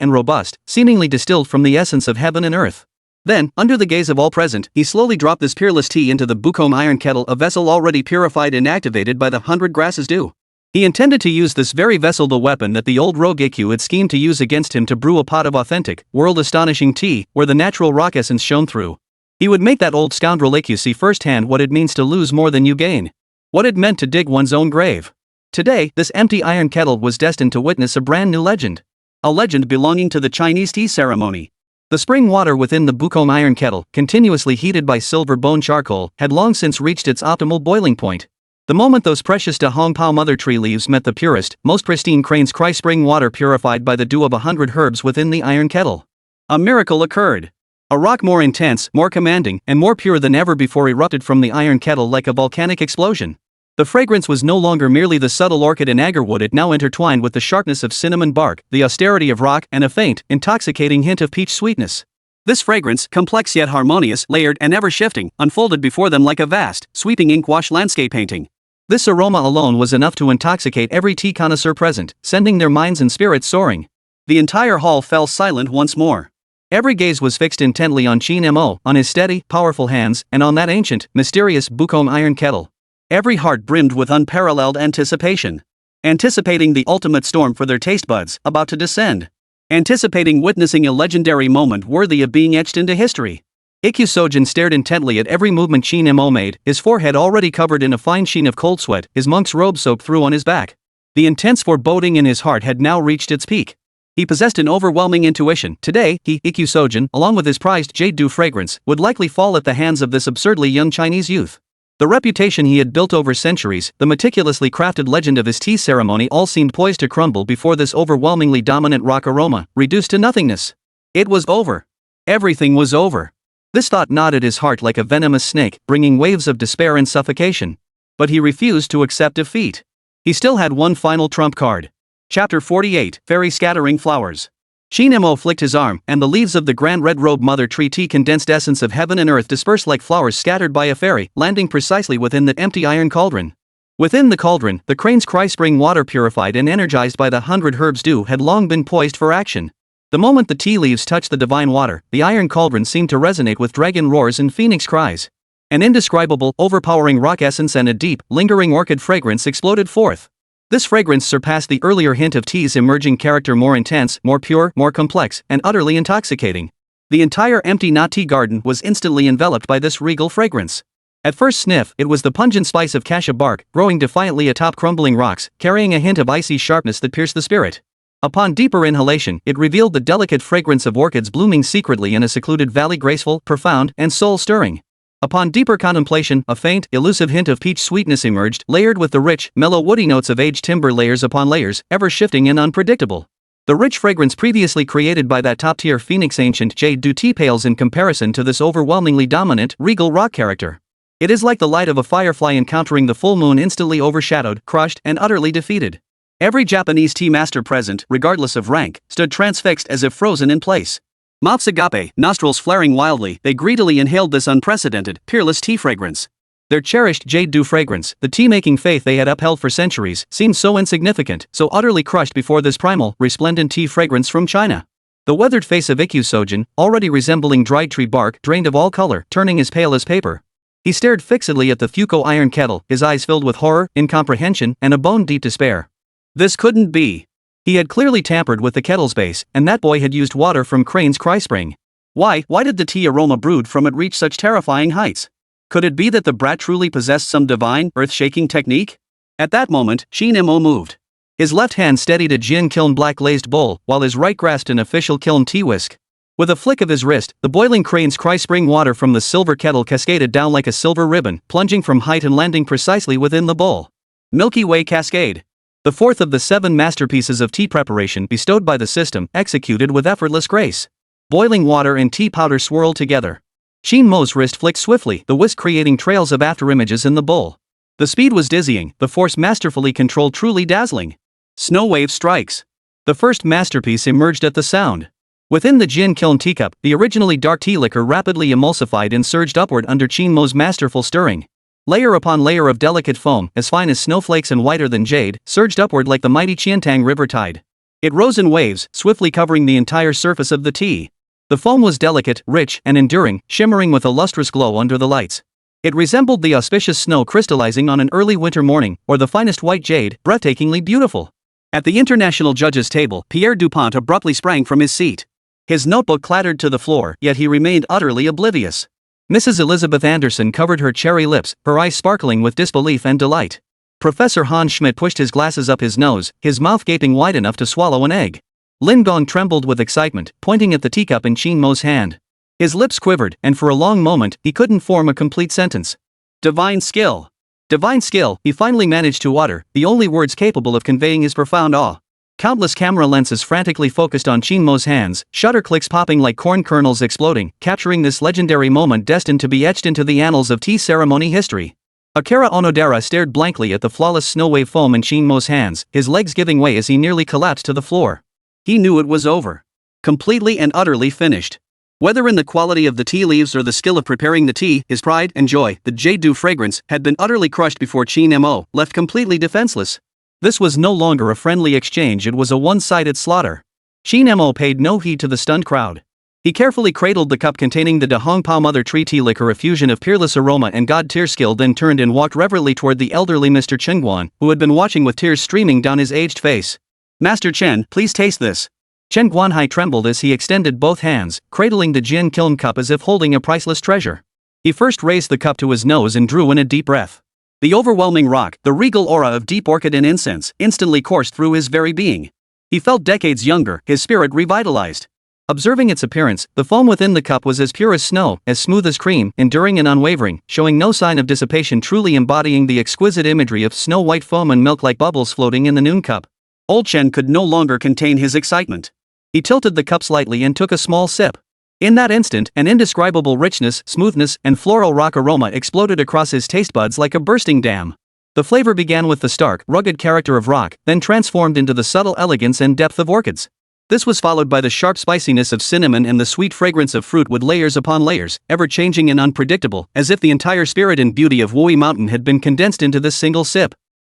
Speaker 1: and robust, seemingly distilled from the essence of heaven and earth. Then, under the gaze of all present, he slowly dropped this peerless tea into the bukom iron kettle, a vessel already purified and activated by the 100 grasses dew. He intended to use this very vessel, the weapon that the old rogue Ikkyu had schemed to use against him, to brew a pot of authentic, world-astonishing tea, where the natural rock essence shone through. He would make that old scoundrel Ikkyu see firsthand what it means to lose more than you gain. What it meant to dig one's own grave. Today, this empty iron kettle was destined to witness a brand new legend. A legend belonging to the Chinese tea ceremony. The spring water within the bukom iron kettle, continuously heated by silver bone charcoal, had long since reached its optimal boiling point. The moment those precious Da Hong Pao Mother Tree leaves met the purest, most pristine crane's cry spring water purified by the dew of 100 herbs within the iron kettle. A miracle occurred. A rock more intense, more commanding, and more pure than ever before erupted from the iron kettle like a volcanic explosion. The fragrance was no longer merely the subtle orchid and agarwood, it now intertwined with the sharpness of cinnamon bark, the austerity of rock, and a faint, intoxicating hint of peach sweetness. This fragrance, complex yet harmonious, layered and ever-shifting, unfolded before them like a vast, sweeping ink-wash landscape painting. This aroma alone was enough to intoxicate every tea connoisseur present, sending their minds and spirits soaring. The entire hall fell silent once more. Every gaze was fixed intently on Qin Mo, on his steady, powerful hands, and on that ancient, mysterious bukom iron kettle. Every heart brimmed with unparalleled anticipation. Anticipating the ultimate storm for their taste buds, about to descend. Anticipating witnessing a legendary moment worthy of being etched into history. Ikkyu Sojin stared intently at every movement Qin Mo made, his forehead already covered in a fine sheen of cold sweat, his monk's robe soaked through on his back. The intense foreboding in his heart had now reached its peak. He possessed an overwhelming intuition. Today, he, Ikkyu Sojin, along with his prized Jade Du fragrance, would likely fall at the hands of this absurdly young Chinese youth. The reputation he had built over centuries, the meticulously crafted legend of his tea ceremony, all seemed poised to crumble before this overwhelmingly dominant rock aroma, reduced to nothingness. It was over. Everything was over. This thought gnawed at his heart like a venomous snake, bringing waves of despair and suffocation. But he refused to accept defeat. He still had one final trump card. Chapter 48, Fairy Scattering Flowers. Qin Mo flicked his arm, and the leaves of the grand red robe mother tree tea condensed essence of heaven and earth dispersed like flowers scattered by a fairy, landing precisely within the empty iron cauldron. Within the cauldron, the crane's cry spring water purified and energized by the 100 herbs dew had long been poised for action. The moment the tea leaves touched the divine water, the iron cauldron seemed to resonate with dragon roars and phoenix cries. An indescribable, overpowering rock essence and a deep, lingering orchid fragrance exploded forth. This fragrance surpassed the earlier hint of tea's emerging character, more intense, more pure, more complex, and utterly intoxicating. The entire empty knot tea garden was instantly enveloped by this regal fragrance. At first sniff, it was the pungent spice of cassia bark, growing defiantly atop crumbling rocks, carrying a hint of icy sharpness that pierced the spirit. Upon deeper inhalation, it revealed the delicate fragrance of orchids blooming secretly in a secluded valley, graceful, profound, and soul-stirring. Upon deeper contemplation, a faint, elusive hint of peach sweetness emerged, layered with the rich, mellow woody notes of aged timber, layers upon layers, ever shifting and unpredictable. The rich fragrance previously created by that top-tier Phoenix ancient jade tea pales in comparison to this overwhelmingly dominant, regal rock character. It is like the light of a firefly encountering the full moon, instantly overshadowed, crushed, and utterly defeated. Every Japanese tea master present, regardless of rank, stood transfixed as if frozen in place. Mouths agape, nostrils flaring wildly, they greedily inhaled this unprecedented, peerless tea fragrance. Their cherished jade dew fragrance, the tea-making faith they had upheld for centuries, seemed so insignificant, so utterly crushed before this primal, resplendent tea fragrance from China. The weathered face of Ikkyu Sojin, already resembling dried tree bark, drained of all color, turning as pale as paper. He stared fixedly at the Fuko iron kettle, his eyes filled with horror, incomprehension, and a bone-deep despair. This couldn't be. He had clearly tampered with the kettle's base, and that boy had used water from Crane's Cry Spring. Why did the tea aroma brewed from it reach such terrifying heights? Could it be that the brat truly possessed some divine, earth-shaking technique? At that moment, Qin Mo moved. His left hand steadied a Jin kiln black glazed bowl, while his right grasped an official kiln tea whisk. With a flick of his wrist, the boiling Crane's Cry Spring water from the silver kettle cascaded down like a silver ribbon, plunging from height and landing precisely within the bowl. Milky Way Cascade. The fourth of the 7 masterpieces of tea preparation bestowed by the system, executed with effortless grace. Boiling water and tea powder swirled together. Qin Mo's wrist flicked swiftly, the whisk creating trails of afterimages in the bowl. The speed was dizzying, the force masterfully controlled truly dazzling. Snow wave strikes. The first masterpiece emerged at the sound. Within the Jin kiln teacup, the originally dark tea liquor rapidly emulsified and surged upward under Qin Mo's masterful stirring. Layer upon layer of delicate foam, as fine as snowflakes and whiter than jade, surged upward like the mighty Qiantang river tide. It rose in waves, swiftly covering the entire surface of the tea. The foam was delicate, rich, and enduring, shimmering with a lustrous glow under the lights. It resembled the auspicious snow crystallizing on an early winter morning, or the finest white jade, breathtakingly beautiful. At the international judges' table, Pierre Dupont abruptly sprang from his seat. His notebook clattered to the floor, yet he remained utterly oblivious. Mrs. Elizabeth Anderson covered her cherry lips, her eyes sparkling with disbelief and delight. Professor Hans Schmidt pushed his glasses up his nose, his mouth gaping wide enough to swallow an egg. Lin Gong trembled with excitement, pointing at the teacup in Qin Mo's hand. His lips quivered, and for a long moment, he couldn't form a complete sentence. Divine skill. Divine skill, he finally managed to utter, the only words capable of conveying his profound awe. Countless camera lenses frantically focused on Qin Mo's hands, shutter clicks popping like corn kernels exploding, capturing this legendary moment destined to be etched into the annals of tea ceremony history. Akira Onodera stared blankly at the flawless snow wave foam in Qin Mo's hands, his legs giving way as he nearly collapsed to the floor. He knew it was over. Completely and utterly finished. Whether in the quality of the tea leaves or the skill of preparing the tea, his pride and joy, the jade dew fragrance, had been utterly crushed before Qin Mo, left completely defenseless. This was no longer a friendly exchange, it was a one-sided slaughter. Qin Mo paid no heed to the stunned crowd. He carefully cradled the cup containing the De Hong Pao Mother Tree tea liquor, a fusion of peerless aroma and god-tier skill, then turned and walked reverently toward the elderly Mr. Chen Guan, who had been watching with tears streaming down his aged face. Master Chen, please taste this. Chen Guanhai trembled as he extended both hands, cradling the Jin kiln cup as if holding a priceless treasure. He first raised the cup to his nose and drew in a deep breath. The overwhelming rock, the regal aura of deep orchid and incense, instantly coursed through his very being. He felt decades younger, his spirit revitalized. Observing its appearance, the foam within the cup was as pure as snow, as smooth as cream, enduring and unwavering, showing no sign of dissipation, truly embodying the exquisite imagery of snow-white foam and milk like bubbles floating in the noon cup. Old Chen could no longer contain his excitement. He tilted the cup slightly and took a small sip. In that instant, an indescribable richness, smoothness, and floral rock aroma exploded across his taste buds like a bursting dam. The flavor began with the stark, rugged character of rock, then transformed into the subtle elegance and depth of orchids. This was followed by the sharp spiciness of cinnamon and the sweet fragrance of fruit, with layers upon layers, ever-changing and unpredictable, as if the entire spirit and beauty of Wui Mountain had been condensed into this single sip.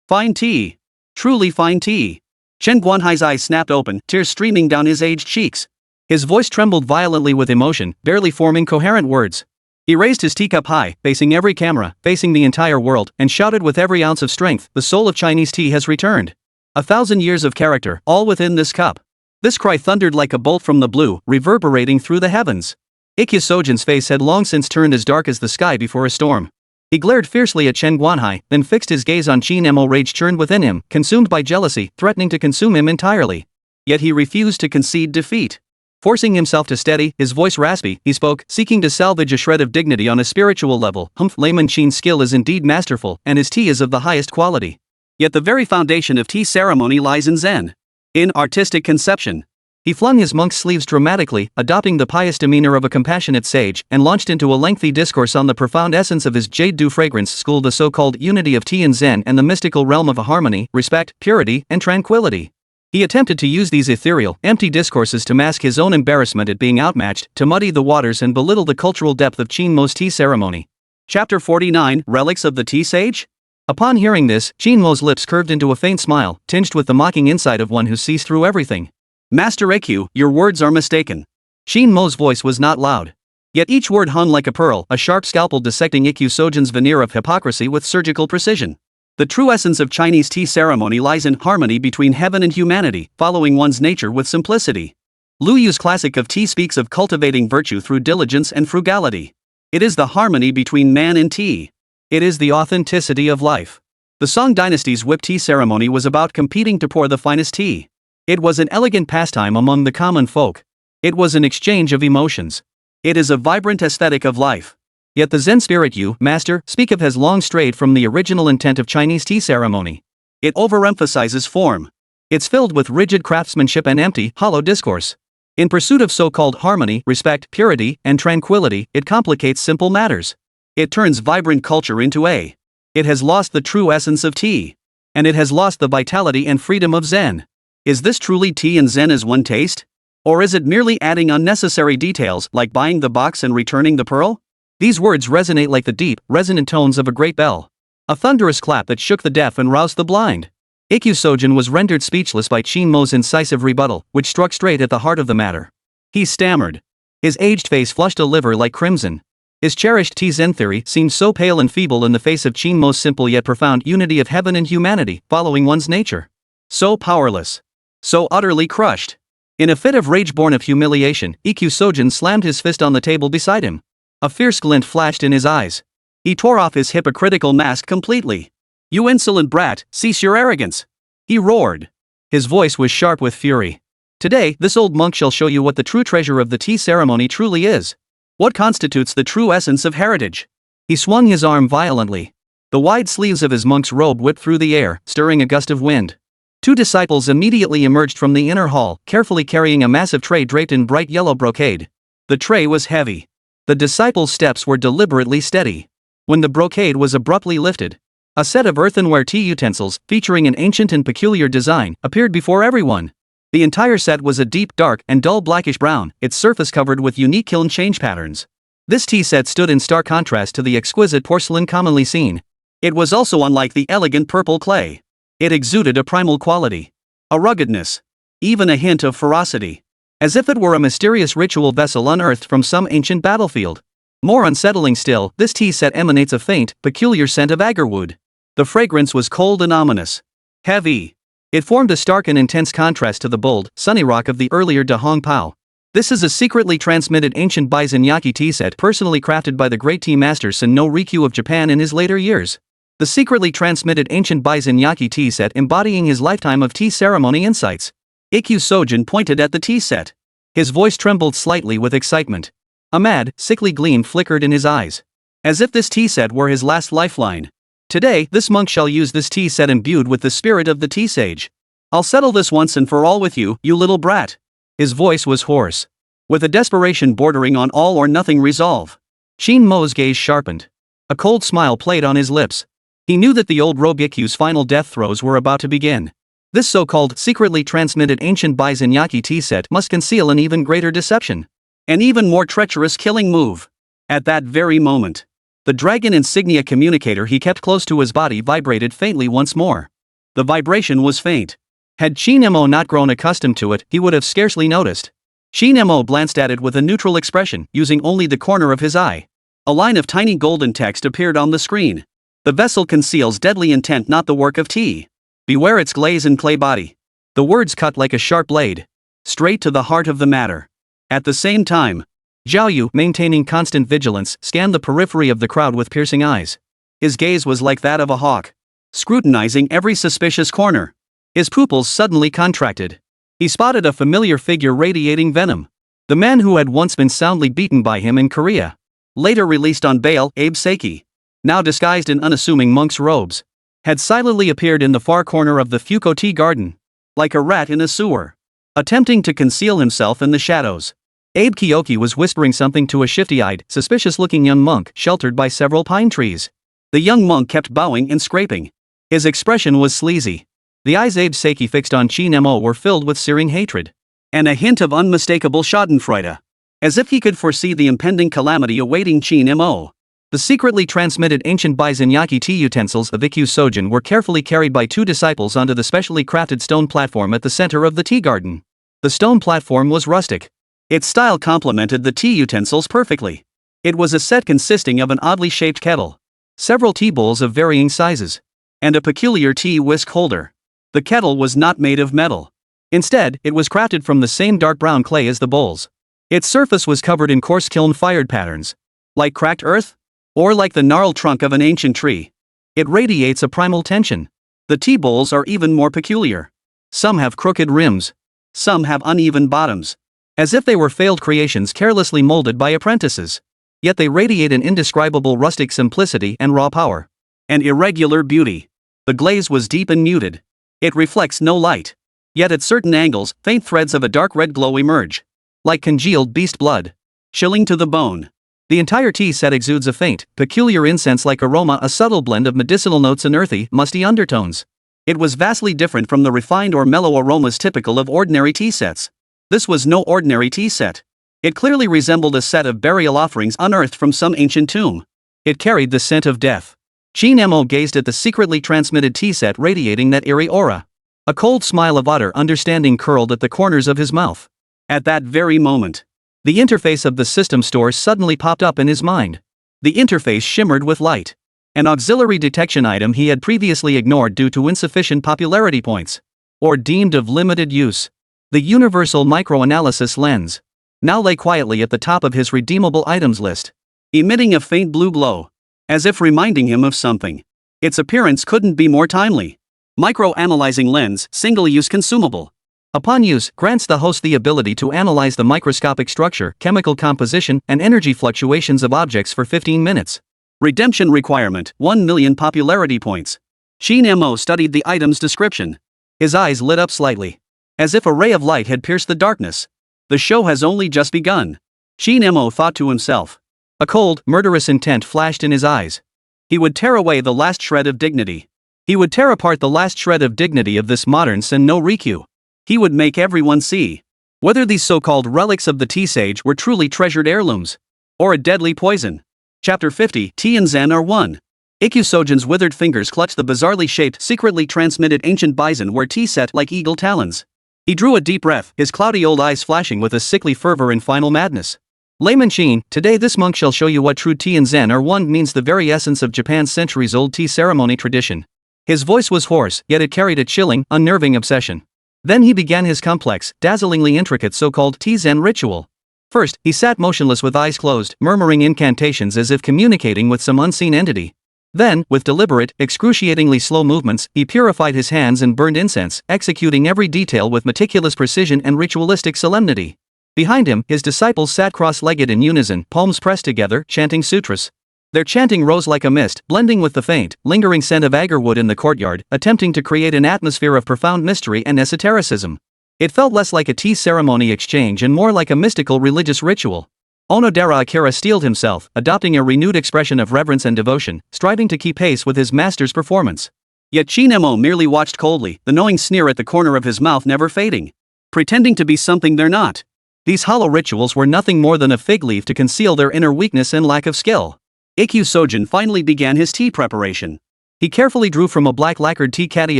Speaker 1: Fine tea. Truly fine tea. Chen Guanhai's eyes snapped open, tears streaming down his aged cheeks. His voice trembled violently with emotion, barely forming coherent words. He raised his teacup high, facing every camera, facing the entire world, and shouted with every ounce of strength, "The soul of Chinese tea has returned. 1,000 years of character, all within this cup." This cry thundered like a bolt from the blue, reverberating through the heavens. Ikkyu Sojin's face had long since turned as dark as the sky before a storm. He glared fiercely at Chen Guanhai, then fixed his gaze on Qin Mo. Rage churned within him, consumed by jealousy, threatening to consume him entirely. Yet he refused to concede defeat. Forcing himself to steady, his voice raspy, he spoke, seeking to salvage a shred of dignity on a spiritual level. Layman Qin's skill is indeed masterful, and his tea is of the highest quality. Yet the very foundation of tea ceremony lies in Zen.
Speaker 2: in artistic conception.
Speaker 1: He flung his monk's sleeves dramatically, adopting the pious demeanor of a compassionate sage, and launched into a lengthy discourse on the profound essence of his jade dew fragrance school, the so-called unity of tea and Zen, and the mystical realm of harmony, respect, purity, and tranquility. He attempted to use these ethereal, empty discourses to mask his own embarrassment at being outmatched, to muddy the waters and belittle the cultural depth of Qin Mo's tea ceremony.
Speaker 2: Chapter 49, Relics of the Tea Sage?
Speaker 1: Upon hearing this, Qin Mo's lips curved into a faint smile, tinged with the mocking insight of one who sees through everything.
Speaker 2: Master Eku, your words are mistaken.
Speaker 1: Qin Mo's voice was not loud. Yet each word hung like a pearl, a sharp scalpel dissecting Ikkyu Sojin's veneer of hypocrisy with surgical precision.
Speaker 2: The true essence of Chinese tea ceremony lies in harmony between heaven and humanity, following one's nature with simplicity. Liu Yu's classic of tea speaks of cultivating virtue through diligence and frugality. It is the harmony between man and tea.
Speaker 1: It is the authenticity of life.
Speaker 2: The Song Dynasty's whip tea ceremony was about competing to pour the finest tea.
Speaker 1: It was an elegant pastime among the common folk. It was an exchange of emotions.
Speaker 2: It is a vibrant aesthetic of life.
Speaker 1: Yet the Zen spirit you, master, speak of has long strayed from the original intent of Chinese tea ceremony.
Speaker 2: It overemphasizes form.
Speaker 1: It's filled with rigid craftsmanship and empty, hollow discourse. In pursuit of so-called harmony, respect, purity, and tranquility, it complicates simple matters.
Speaker 2: It turns vibrant culture into a.
Speaker 1: It has lost the true essence of tea. And it has lost the vitality and freedom of Zen.
Speaker 2: Is this truly tea and Zen as one taste? Or is it merely adding unnecessary details like buying the box and returning the pearl?
Speaker 1: These words resonate like the deep, resonant tones of a great bell. A thunderous clap that shook the deaf and roused the blind. Ikkyu Sojin was rendered speechless by Qin Mo's incisive rebuttal, which struck straight at the heart of the matter. He stammered. His aged face flushed a liver like crimson. His cherished tea Zen theory seemed so pale and feeble in the face of Qin Mo's simple yet profound unity of heaven and humanity, following one's nature.
Speaker 2: So powerless. So utterly crushed.
Speaker 1: In a fit of rage born of humiliation, Ikkyu Sojin slammed his fist on the table beside him. A fierce glint flashed in his eyes.
Speaker 2: He tore off his hypocritical mask completely. You insolent brat, cease your arrogance! He roared.
Speaker 1: His voice was sharp with fury. Today, this old monk shall show you what the true treasure of the tea ceremony truly is.
Speaker 2: What constitutes the true essence of heritage?
Speaker 1: He swung his arm violently. The wide sleeves of his monk's robe whipped through the air, stirring a gust of wind. Two disciples immediately emerged from the inner hall, carefully carrying a massive tray draped in bright yellow brocade. The tray was heavy. The disciples' steps were deliberately steady. When the brocade was abruptly lifted, a set of earthenware tea utensils, featuring an ancient and peculiar design, appeared before everyone. The entire set was a deep, dark, and dull blackish brown, its surface covered with unique kiln change patterns. This tea set stood in stark contrast to the exquisite porcelain commonly seen.
Speaker 2: It was also unlike the elegant purple clay. It exuded a primal quality. A ruggedness. Even a hint of ferocity. As if it were a mysterious ritual vessel unearthed from some ancient battlefield. More unsettling still, this tea set emanates a faint, peculiar scent of agarwood. The fragrance was cold and ominous. Heavy. It formed a stark and intense contrast to the bold, sunny rock of the earlier Da Hong Pao. This is a secretly transmitted ancient Baizen-yaki tea set personally crafted by the great tea master Sen no Rikyu of Japan in his later years. The secretly transmitted ancient Baizen-yaki tea set embodying his lifetime of tea ceremony insights. Ikkyu Sojin pointed at the tea set. His voice trembled slightly with excitement. A mad, sickly gleam flickered in his eyes. As if this tea set were his last lifeline. Today, this monk shall use this tea set imbued with the spirit of the tea sage. I'll settle this once and for all with you, you little brat. His voice was hoarse. With a desperation bordering on all or nothing resolve. Qin Mo's gaze sharpened. A cold smile played on his lips. He knew that the old robe Ikkyu's final death throes were about to begin. This so-called secretly transmitted ancient Baizen-yaki tea set must conceal an even greater deception. An even more treacherous killing move. At that very moment, the dragon insignia communicator he kept close to his body vibrated faintly once more. The vibration was faint. Had Qin Mo not grown accustomed to it, he would have scarcely noticed. Qin Mo glanced at it with a neutral expression, using only the corner of his eye. A line of tiny golden text appeared on the screen. The vessel conceals deadly intent, not the work of tea. Beware its glaze and clay body. The words cut like a sharp blade. Straight to the heart of the matter. At the same time, Zhao Yu, maintaining constant vigilance, scanned the periphery of the crowd with piercing eyes. His gaze was like that of a hawk, scrutinizing every suspicious corner. His pupils suddenly contracted. He spotted a familiar figure radiating venom. The man who had once been soundly beaten by him in Korea. Later released on bail, Abe Seiki. Now disguised in unassuming monk's robes. Had silently appeared in the far corner of the Fuko Tea Garden. like a rat in a sewer, attempting to conceal himself in the shadows. Abe Kyoki was whispering something to a shifty-eyed, suspicious-looking young monk sheltered by several pine trees. The young monk kept bowing and scraping. His expression was sleazy. The eyes Abe Seiki fixed on Qin Mo were filled with searing hatred, and a hint of unmistakable schadenfreude, as if he could foresee the impending calamity awaiting Qin Mo. The secretly transmitted ancient Baizen-yaki tea utensils of Ikkyu Sojin were carefully carried by two disciples onto the specially crafted stone platform at the center of the tea garden. The stone platform was rustic. Its style complemented the tea utensils perfectly. It was a set consisting of an oddly shaped kettle, several tea bowls of varying sizes, and a peculiar tea whisk holder. The kettle was not made of metal. Instead, it was crafted from the same dark brown clay as the bowls. Its surface was covered in coarse kiln-fired patterns, like cracked earth, or like the gnarled trunk of an ancient tree. It radiates a primal tension. The tea bowls are even more peculiar. Some have crooked rims. Some have uneven bottoms, as if they were failed creations carelessly molded by apprentices. Yet they radiate an indescribable rustic simplicity and raw power. An irregular beauty. The glaze was deep and muted. It reflects no light. Yet at certain angles, faint threads of a dark red glow emerge, like congealed beast blood, chilling to the bone. The entire tea set exudes a faint, peculiar incense-like aroma, a subtle blend of medicinal notes and earthy, musty undertones. It was vastly different from the refined or mellow aromas typical of ordinary tea sets. This was no ordinary tea set. It clearly resembled a set of burial offerings unearthed from some ancient tomb. It carried the scent of death. Qin Mo gazed at the secretly transmitted tea set radiating that eerie aura. A cold smile of utter understanding curled at the corners of his mouth. At that very moment, the interface of the system store suddenly popped up in his mind. The interface shimmered with light. An auxiliary detection item he had previously ignored due to insufficient popularity points, or deemed of limited use. The Universal Microanalysis Lens now lay quietly at the top of his redeemable items list, emitting a faint blue glow, as if reminding him of something. Its appearance couldn't be more timely. Microanalyzing lens, single-use consumable. Upon use, grants the host the ability to analyze the microscopic structure, chemical composition, and energy fluctuations of objects for 15 minutes. Redemption requirement, 1 million popularity points. Qin Mo studied the item's description. His eyes lit up slightly, as if a ray of light had pierced the darkness. The show has only just begun. Qin Mo thought to himself. A cold, murderous intent flashed in his eyes. He would tear away the last shred of dignity. He would tear apart the last shred of dignity of this modern Sen no Rikyu. He would make everyone see whether these so-called relics of the tea sage were truly treasured heirlooms, or a deadly poison. Chapter 50, Tea and Zen are one. Ikkyu Sojin's withered fingers clutched the bizarrely shaped, secretly transmitted ancient bison-ware tea set like eagle talons. He drew a deep breath, his cloudy old eyes flashing with a sickly fervor and final madness. Layman Qin, today this monk shall show you what true tea and Zen are one means, the very essence of Japan's centuries-old tea ceremony tradition. His voice was hoarse, yet it carried a chilling, unnerving obsession. Then he began his complex, dazzlingly intricate so-called tea Zen ritual. First, he sat motionless with eyes closed, murmuring incantations as if communicating with some unseen entity. Then, with deliberate, excruciatingly slow movements, he purified his hands and burned incense, executing every detail with meticulous precision and ritualistic solemnity. Behind him, his disciples sat cross-legged in unison, palms pressed together, chanting sutras. Their chanting rose like a mist, blending with the faint, lingering scent of agarwood in the courtyard, attempting to create an atmosphere of profound mystery and esotericism. It felt less like a tea ceremony exchange and more like a mystical religious ritual. Onodera Akira steeled himself, adopting a renewed expression of reverence and devotion, striving to keep pace with his master's performance. Yet Qin Mo merely watched coldly, the knowing sneer at the corner of his mouth never fading. Pretending to be something they're not. These hollow rituals were nothing more than a fig leaf to conceal their inner weakness and lack of skill. Ikkyu Sojin finally began his tea preparation. He carefully drew from a black lacquered tea caddy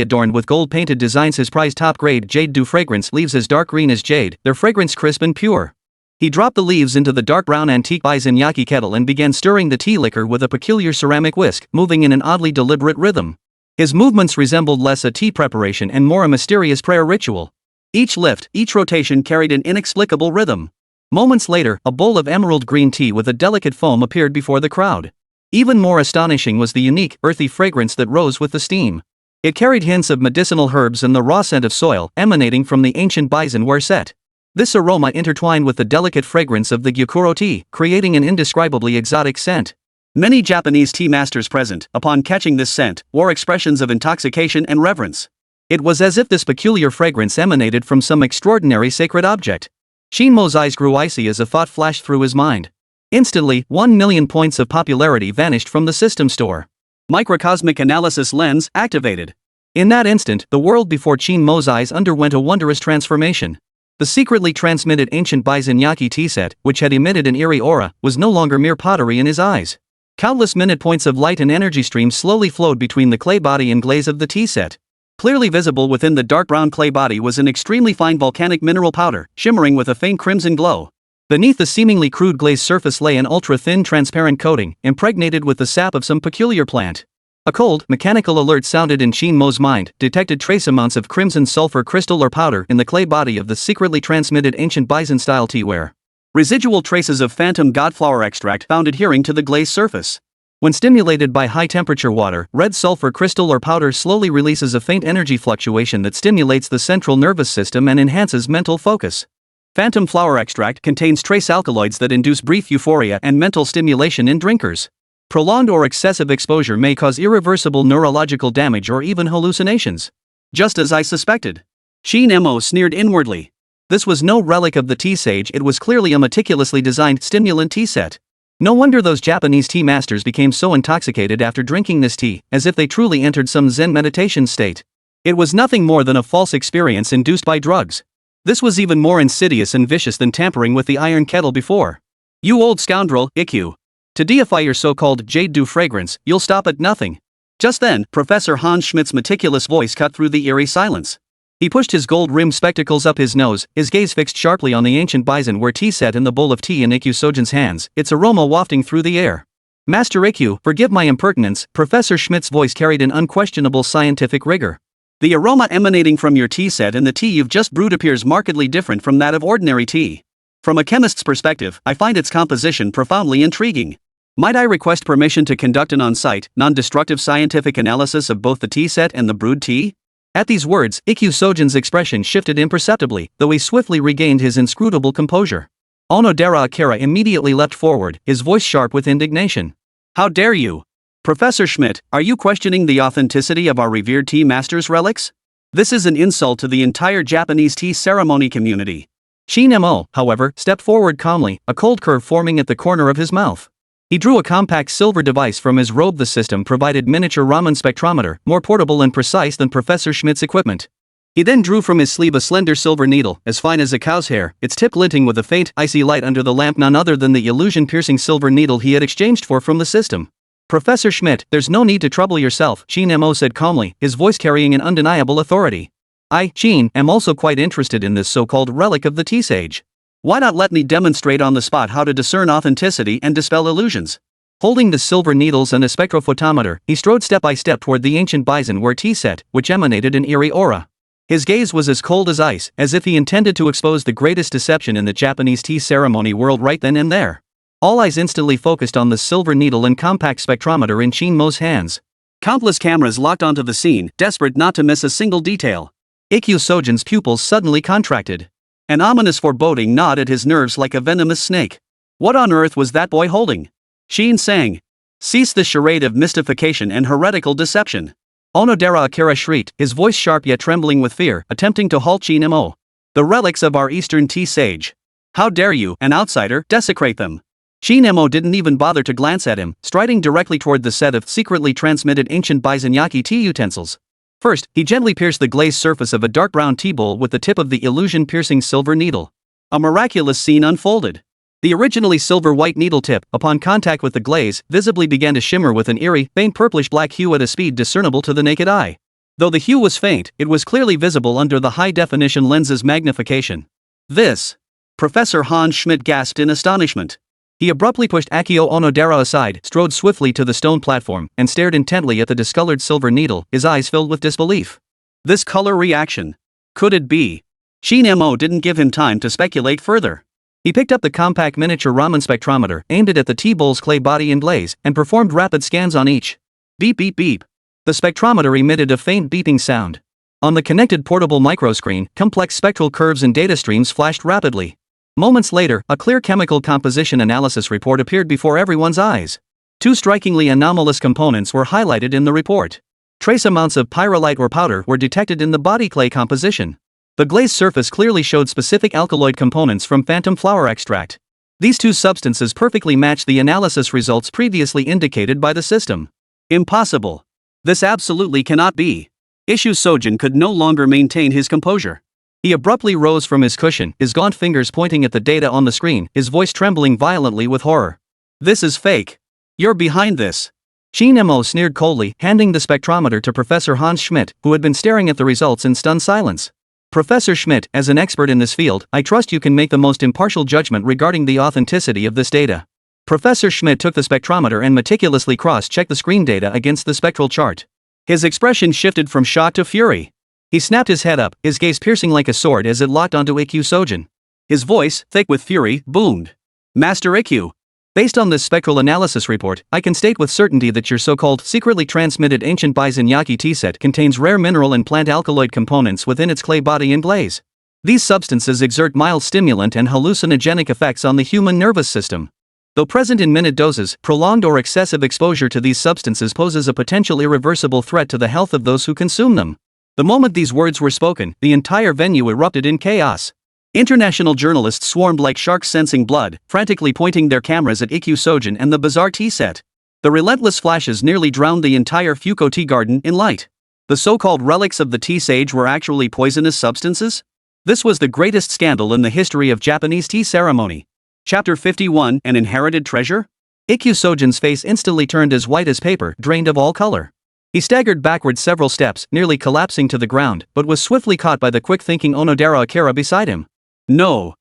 Speaker 2: adorned with gold-painted designs his prized top-grade jade dew fragrance leaves as dark green as jade, their fragrance crisp and pure. He dropped the leaves into the dark brown antique Baizen-yaki kettle and began stirring the tea liquor with a peculiar ceramic whisk, moving in an oddly deliberate rhythm. His movements resembled less a tea preparation and more a mysterious prayer ritual. Each lift, each rotation carried an inexplicable rhythm. Moments later, a bowl of emerald green tea with a delicate foam appeared before the crowd. Even more astonishing was the unique, earthy fragrance that rose with the steam. It carried hints of medicinal herbs and the raw scent of soil, emanating from the ancient bison-ware set. This aroma intertwined with the delicate fragrance of the gyokuro tea, creating an indescribably exotic scent. Many Japanese tea masters present, upon catching this scent, wore expressions of intoxication and reverence.
Speaker 1: It was as if this peculiar fragrance emanated from some extraordinary sacred object. Qin Mo's eyes grew icy as a thought flashed through his mind. Instantly, 1 million points of popularity vanished from the system store.
Speaker 2: Microcosmic analysis lens activated.
Speaker 1: In that instant, the world before Qin Mo's eyes underwent a wondrous transformation. The secretly transmitted ancient Byzanyaki tea set, which had emitted an eerie aura, was no longer mere pottery in his eyes. Countless minute points of light and energy streams slowly flowed between the clay body and glaze of the tea set. Clearly visible within the dark brown clay body was an extremely fine volcanic mineral powder, shimmering with a faint crimson glow. Beneath the seemingly crude glazed surface lay an ultra-thin transparent coating, impregnated with the sap of some peculiar plant. A cold, mechanical alert sounded in Qin Mo's mind, detected trace amounts of crimson sulfur crystal or powder in the clay body of the secretly transmitted ancient Byzantine-style teaware. Residual traces of phantom godflower extract found adhering to the glazed surface. When stimulated by high-temperature water, red sulfur crystal or powder slowly releases a faint energy fluctuation that stimulates the central nervous system and enhances mental focus. Phantom flower extract contains trace alkaloids that induce brief euphoria and mental stimulation in drinkers. Prolonged or excessive exposure may cause irreversible neurological damage or even hallucinations.
Speaker 2: Just as I suspected. Qin Mo sneered inwardly.
Speaker 1: This was no relic of the tea sage, it was clearly a meticulously designed stimulant tea set. No wonder those Japanese tea masters became so intoxicated after drinking this tea, as if they truly entered some Zen meditation state. It was nothing more than a false experience induced by drugs. This was even more insidious and vicious than tampering with the iron kettle before.
Speaker 2: You old scoundrel, Ikyu. To deify your so-called jade dew fragrance, you'll stop at nothing. Just then, Professor Hans Schmidt's meticulous voice cut through the eerie silence. He pushed his gold-rimmed spectacles up his nose, his gaze fixed sharply on the ancient Byzantine tea set in the bowl of tea in Ikyu Sojin's hands, its aroma wafting through the air. Master Ikyu, forgive my impertinence, Professor Schmidt's voice carried an unquestionable scientific rigor. The aroma emanating from your tea set and the tea you've just brewed appears markedly different from that of ordinary tea. From a chemist's perspective, I find its composition profoundly intriguing. Might I request permission to conduct an on-site, non-destructive scientific analysis of both the tea set and the brewed tea?
Speaker 1: At these words, Ikyu Sojin's expression shifted imperceptibly, though he swiftly regained his inscrutable composure. Onodera Akira immediately leapt forward, his voice sharp with indignation.
Speaker 2: How dare you? Professor Schmidt, are you questioning the authenticity of our revered tea master's relics? This is an insult to the entire Japanese tea ceremony community.
Speaker 1: Qin Mo, however, stepped forward calmly, a cold curve forming at the corner of his mouth. He drew a compact silver device from his robe. The system-provided miniature Raman spectrometer, more portable and precise than Professor Schmidt's equipment. He then drew from his sleeve a slender silver needle, as fine as a cow's hair, its tip glinting with a faint, icy light under the lamp, none other than the illusion-piercing silver needle he had exchanged for from the system. Professor Schmidt, there's no need to trouble yourself, Qin Mo said calmly, his voice carrying an undeniable authority. I, Qin, am also quite interested in this so-called relic of the tea sage. Why not let me demonstrate on the spot how to discern authenticity and dispel illusions? Holding the silver needles and a spectrophotometer, he strode step by step toward the ancient Byzantine tea set, which emanated an eerie aura. His gaze was as cold as ice, as if he intended to expose the greatest deception in the Japanese tea ceremony world right then and there. All eyes instantly focused on the silver needle and compact spectrometer in Qin Mo's hands.
Speaker 2: Countless cameras locked onto the scene, desperate not to miss a single detail.
Speaker 1: Ikyu Sojin's pupils suddenly contracted.
Speaker 2: An ominous foreboding gnawed at his nerves like a venomous snake. What on earth was that boy holding? Qin sang. Cease the charade of mystification and heretical deception.
Speaker 1: Onodera Akira shrieked, his voice sharp yet trembling with fear, attempting to halt Qin Mo.
Speaker 2: The relics of our Eastern tea sage. How dare you, an outsider, desecrate them?
Speaker 1: Qin Mo didn't even bother to glance at him, striding directly toward the set of secretly transmitted ancient Byzanyaki tea utensils. First, he gently pierced the glazed surface of a dark brown tea bowl with the tip of the illusion-piercing silver needle.
Speaker 2: A miraculous scene unfolded.
Speaker 1: The originally silver-white needle tip, upon contact with the glaze, visibly began to shimmer with an eerie, faint purplish-black hue at a speed discernible to the naked eye. Though the hue was faint, it was clearly visible under the high-definition lens's magnification.
Speaker 2: This! Professor Hans Schmidt gasped in astonishment.
Speaker 1: He abruptly pushed Akio Onodera aside, strode swiftly to the stone platform, and stared intently at the discolored silver needle, his eyes filled with disbelief.
Speaker 2: This color reaction. Could it be? Qin Mo didn't give him time to speculate further.
Speaker 1: He picked up the compact miniature Raman spectrometer, aimed it at the tea bowl's clay body and glaze, and performed rapid scans on each. Beep beep beep. The spectrometer emitted a faint beeping sound. On the connected portable microscreen, complex spectral curves and data streams flashed rapidly. Moments later, a clear chemical composition analysis report appeared before everyone's eyes. Two strikingly anomalous components were highlighted in the report. Trace amounts of pyrrolite or powder were detected in the body clay composition. The glazed surface clearly showed specific alkaloid components from phantom flower extract. These two substances perfectly matched the analysis results previously indicated by the system.
Speaker 2: Impossible. This absolutely cannot be. Ikkyu Sojin could no longer maintain his composure.
Speaker 1: He abruptly rose from his cushion, his gaunt fingers pointing at the data on the screen, his voice trembling violently with horror.
Speaker 2: This is fake. You're behind this.
Speaker 1: Qin Mo sneered coldly, handing the spectrometer to Professor Hans Schmidt, who had been staring at the results in stunned silence. Professor Schmidt, as an expert in this field, I trust you can make the most impartial judgment regarding the authenticity of this data. Professor Schmidt took the spectrometer and meticulously cross-checked the screen data against the spectral chart.
Speaker 2: His expression shifted from shock to fury.
Speaker 1: He snapped his head up, his gaze piercing like a sword as it locked onto Ikkyu Sojin.
Speaker 2: His voice, thick with fury, boomed. Master Ikkyu.
Speaker 1: Based on this spectral analysis report, I can state with certainty that your so-called secretly transmitted ancient Bison Yaki tea set contains rare mineral and plant alkaloid components within its clay body and glaze. These substances exert mild stimulant and hallucinogenic effects on the human nervous system. Though present in minute doses, prolonged or excessive exposure to these substances poses a potential irreversible threat to the health of those who consume them. The moment these words were spoken, the entire venue erupted in chaos.
Speaker 2: International journalists swarmed like sharks sensing blood, frantically pointing their cameras at Ikkyu Sojin and the bizarre tea set. The relentless flashes nearly drowned the entire Fuko tea garden in light. The so-called relics of the tea sage were actually poisonous substances? This was the greatest scandal in the history of Japanese tea ceremony. Chapter 51, An Inherited Treasure?
Speaker 1: Ikkyu Sojin's face instantly turned as white as paper, drained of all color. He staggered backward several steps, nearly collapsing to the ground, but was swiftly caught by the quick-thinking Onodera Akira beside him.
Speaker 2: No.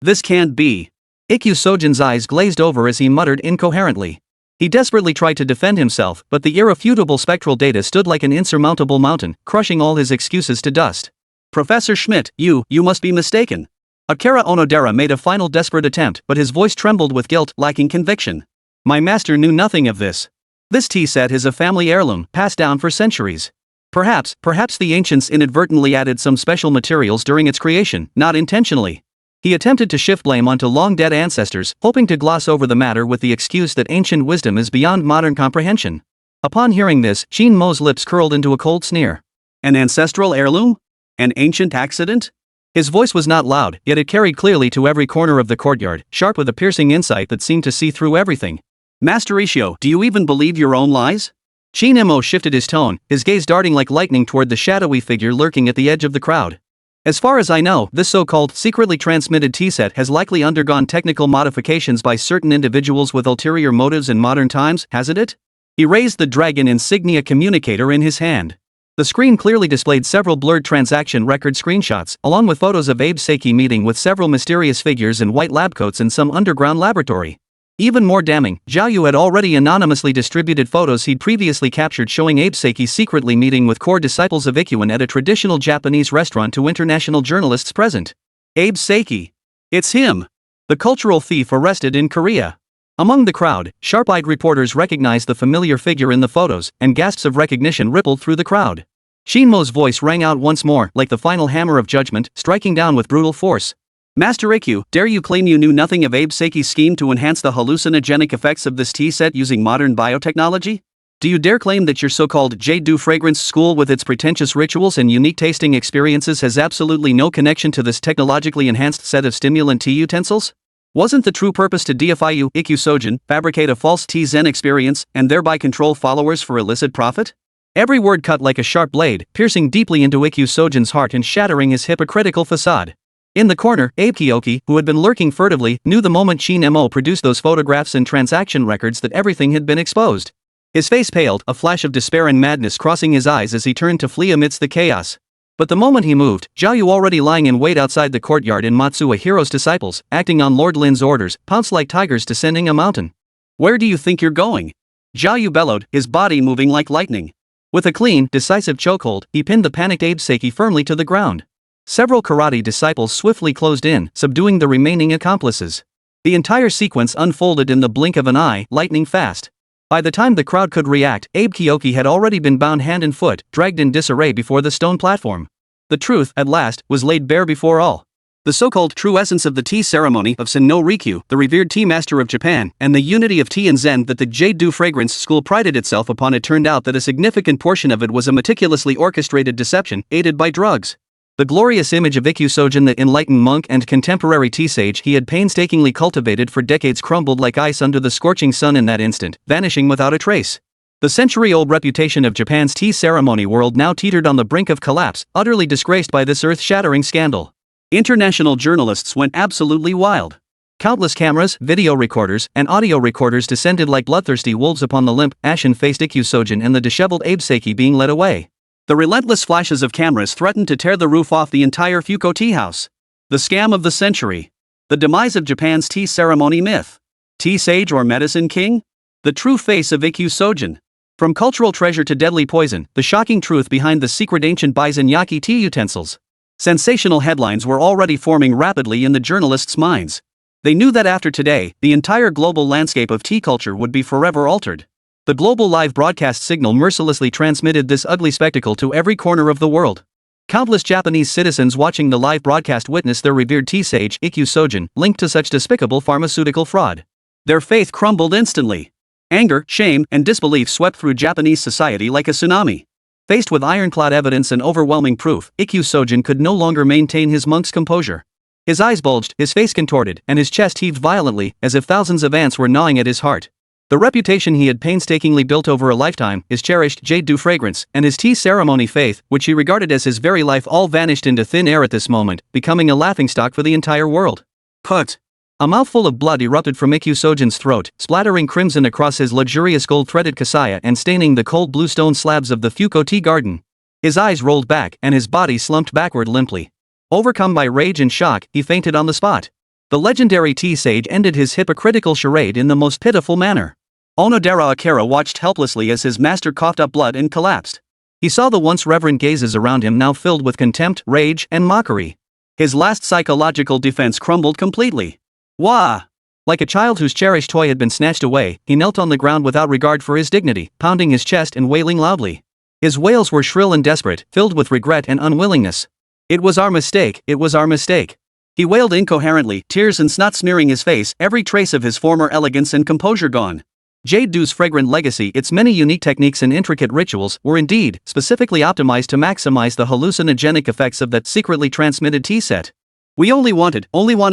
Speaker 2: This can't be.
Speaker 1: Ikkyu Sojin's eyes glazed over as he muttered incoherently. He desperately tried to defend himself, but the irrefutable spectral data stood like an insurmountable mountain, crushing all his excuses to dust.
Speaker 2: Professor Schmidt, you must be mistaken. Akira Onodera made a final desperate attempt, but his voice trembled with guilt, lacking conviction.
Speaker 1: My master knew nothing of this. This tea set is a family heirloom, passed down for centuries. Perhaps the ancients inadvertently added some special materials during its creation, not intentionally. He attempted to shift blame onto long-dead ancestors, hoping to gloss over the matter with the excuse that ancient wisdom is beyond modern comprehension. Upon hearing this, Qin Mo's lips curled into a cold sneer.
Speaker 2: An ancestral heirloom? An ancient accident?
Speaker 1: His voice was not loud, yet it carried clearly to every corner of the courtyard, sharp with a piercing insight that seemed to see through everything.
Speaker 2: Master Ikkyu, do you even believe your own lies?
Speaker 1: Qin Mo shifted his tone, his gaze darting like lightning toward the shadowy figure lurking at the edge of the crowd. As far as I know, this so-called secretly transmitted tea set has likely undergone technical modifications by certain individuals with ulterior motives in modern times, hasn't it? He raised the dragon insignia communicator in his hand. The screen clearly displayed several blurred transaction record screenshots, along with photos of Abe Seiki meeting with several mysterious figures in white lab coats in some underground laboratory. Even more damning, Zhao Yu had already anonymously distributed photos he'd previously captured showing Abe Seiki secretly meeting with core disciples of Ikkyu at a traditional Japanese restaurant to international journalists present.
Speaker 2: Abe Seiki. It's him. The cultural thief arrested in Korea.
Speaker 1: Among the crowd, sharp-eyed reporters recognized the familiar figure in the photos, and gasps of recognition rippled through the crowd. Qin Mo's voice rang out once more, like the final hammer of judgment, striking down with brutal force.
Speaker 2: Master Ikkyu, dare you claim you knew nothing of Abe Seiki's scheme to enhance the hallucinogenic effects of this tea set using modern biotechnology? Do you dare claim that your so-called Jade-do fragrance school with its pretentious rituals and unique tasting experiences has absolutely no connection to this technologically enhanced set of stimulant tea utensils? Wasn't the true purpose to deify you, Ikkyu Sojin, fabricate a false tea zen experience, and thereby control followers for illicit profit? Every word cut like a sharp blade, piercing deeply into Ikkyu Sojin's heart and shattering his hypocritical facade. In the corner, Abe Kyoki, who had been lurking furtively, knew the moment Qin Mo produced those photographs and transaction records that everything had been exposed. His face paled, a flash of despair and madness crossing his eyes as he turned to flee amidst the chaos. But the moment he moved, Zhao Yu, already lying in wait outside the courtyard in Matsuo Hiro's disciples, acting on Lord Lin's orders, pounced like tigers descending a mountain. Where do you think you're going? Zhao Yu bellowed, his body moving like lightning.
Speaker 1: With a clean, decisive chokehold, he pinned the panicked Abe Seiki firmly to the ground. Several karate disciples swiftly closed in, subduing the remaining accomplices. The entire sequence unfolded in the blink of an eye, lightning fast. By the time the crowd could react, Abe Kyoki had already been bound hand and foot, dragged in disarray before the stone platform. The truth, at last, was laid bare before all.
Speaker 2: The so-called true essence of the tea ceremony of Sen no Rikyu, the revered tea master of Japan, and the unity of tea and Zen that the Jade-do fragrance school prided itself upon. It turned out that a significant portion of it was a meticulously orchestrated deception, aided by drugs. The glorious image of Ikkyu Sojin, the enlightened monk and contemporary tea sage he had painstakingly cultivated for decades, crumbled like ice under the scorching sun in that instant, vanishing without a trace. The century-old reputation of Japan's tea ceremony world now teetered on the brink of collapse, utterly disgraced by this earth-shattering scandal. International journalists went absolutely wild. Countless cameras, video recorders, and audio recorders descended like bloodthirsty wolves upon the limp, ashen-faced Ikkyu Sojin and the disheveled Abe Seiki being led away. The relentless flashes of cameras threatened to tear the roof off the entire Fuko tea house. The scam of the century. The demise of Japan's tea ceremony myth. Tea sage or medicine king? The true face of Ikkyu Sojin. From cultural treasure to deadly poison, the shocking truth behind the secret ancient bison yaki tea utensils. Sensational headlines were already forming rapidly in the journalists' minds. They knew that after today, the entire global landscape of tea culture would be forever altered. The global live broadcast signal mercilessly transmitted this ugly spectacle to every corner of the world. Countless Japanese citizens watching the live broadcast witnessed their revered tea sage, Ikkyu Sojin, linked to such despicable pharmaceutical fraud. Their faith crumbled instantly. Anger, shame, and disbelief swept through Japanese society like a tsunami. Faced with ironclad evidence and overwhelming proof, Ikkyu Sojin could no longer maintain his monk's composure. His eyes bulged, his face contorted, and his chest heaved violently, as if thousands of ants were gnawing at his heart. The reputation he had painstakingly built over a lifetime, his cherished Jade-do fragrance, and his tea ceremony faith, which he regarded as his very life, all vanished into thin air at this moment, becoming a laughingstock for the entire world. Put! A mouthful of blood erupted from Ikkyu Sojin's throat, splattering crimson across his luxurious gold-threaded kasaya and staining the cold blue stone slabs of the Fuko tea garden. His eyes rolled back, and his body slumped backward limply. Overcome by rage and shock, he fainted on the spot. The legendary tea sage ended his hypocritical charade in the most pitiful manner. Onodera Akira watched helplessly as his master coughed up blood and collapsed. He saw the once reverent gazes around him now filled with contempt, rage, and mockery. His last psychological defense crumbled completely. Wah! Like a child whose cherished toy had been snatched away, he knelt on the ground without regard for his dignity, pounding his chest and wailing loudly. His wails were shrill and desperate, filled with regret and unwillingness. It was our mistake, it was our mistake. He wailed incoherently, tears and snot smearing his face, every trace of his former elegance and composure gone. Jade-do's fragrant legacy, its many unique techniques and intricate rituals, were indeed specifically optimized to maximize the hallucinogenic effects of that secretly transmitted tea set. We only wanted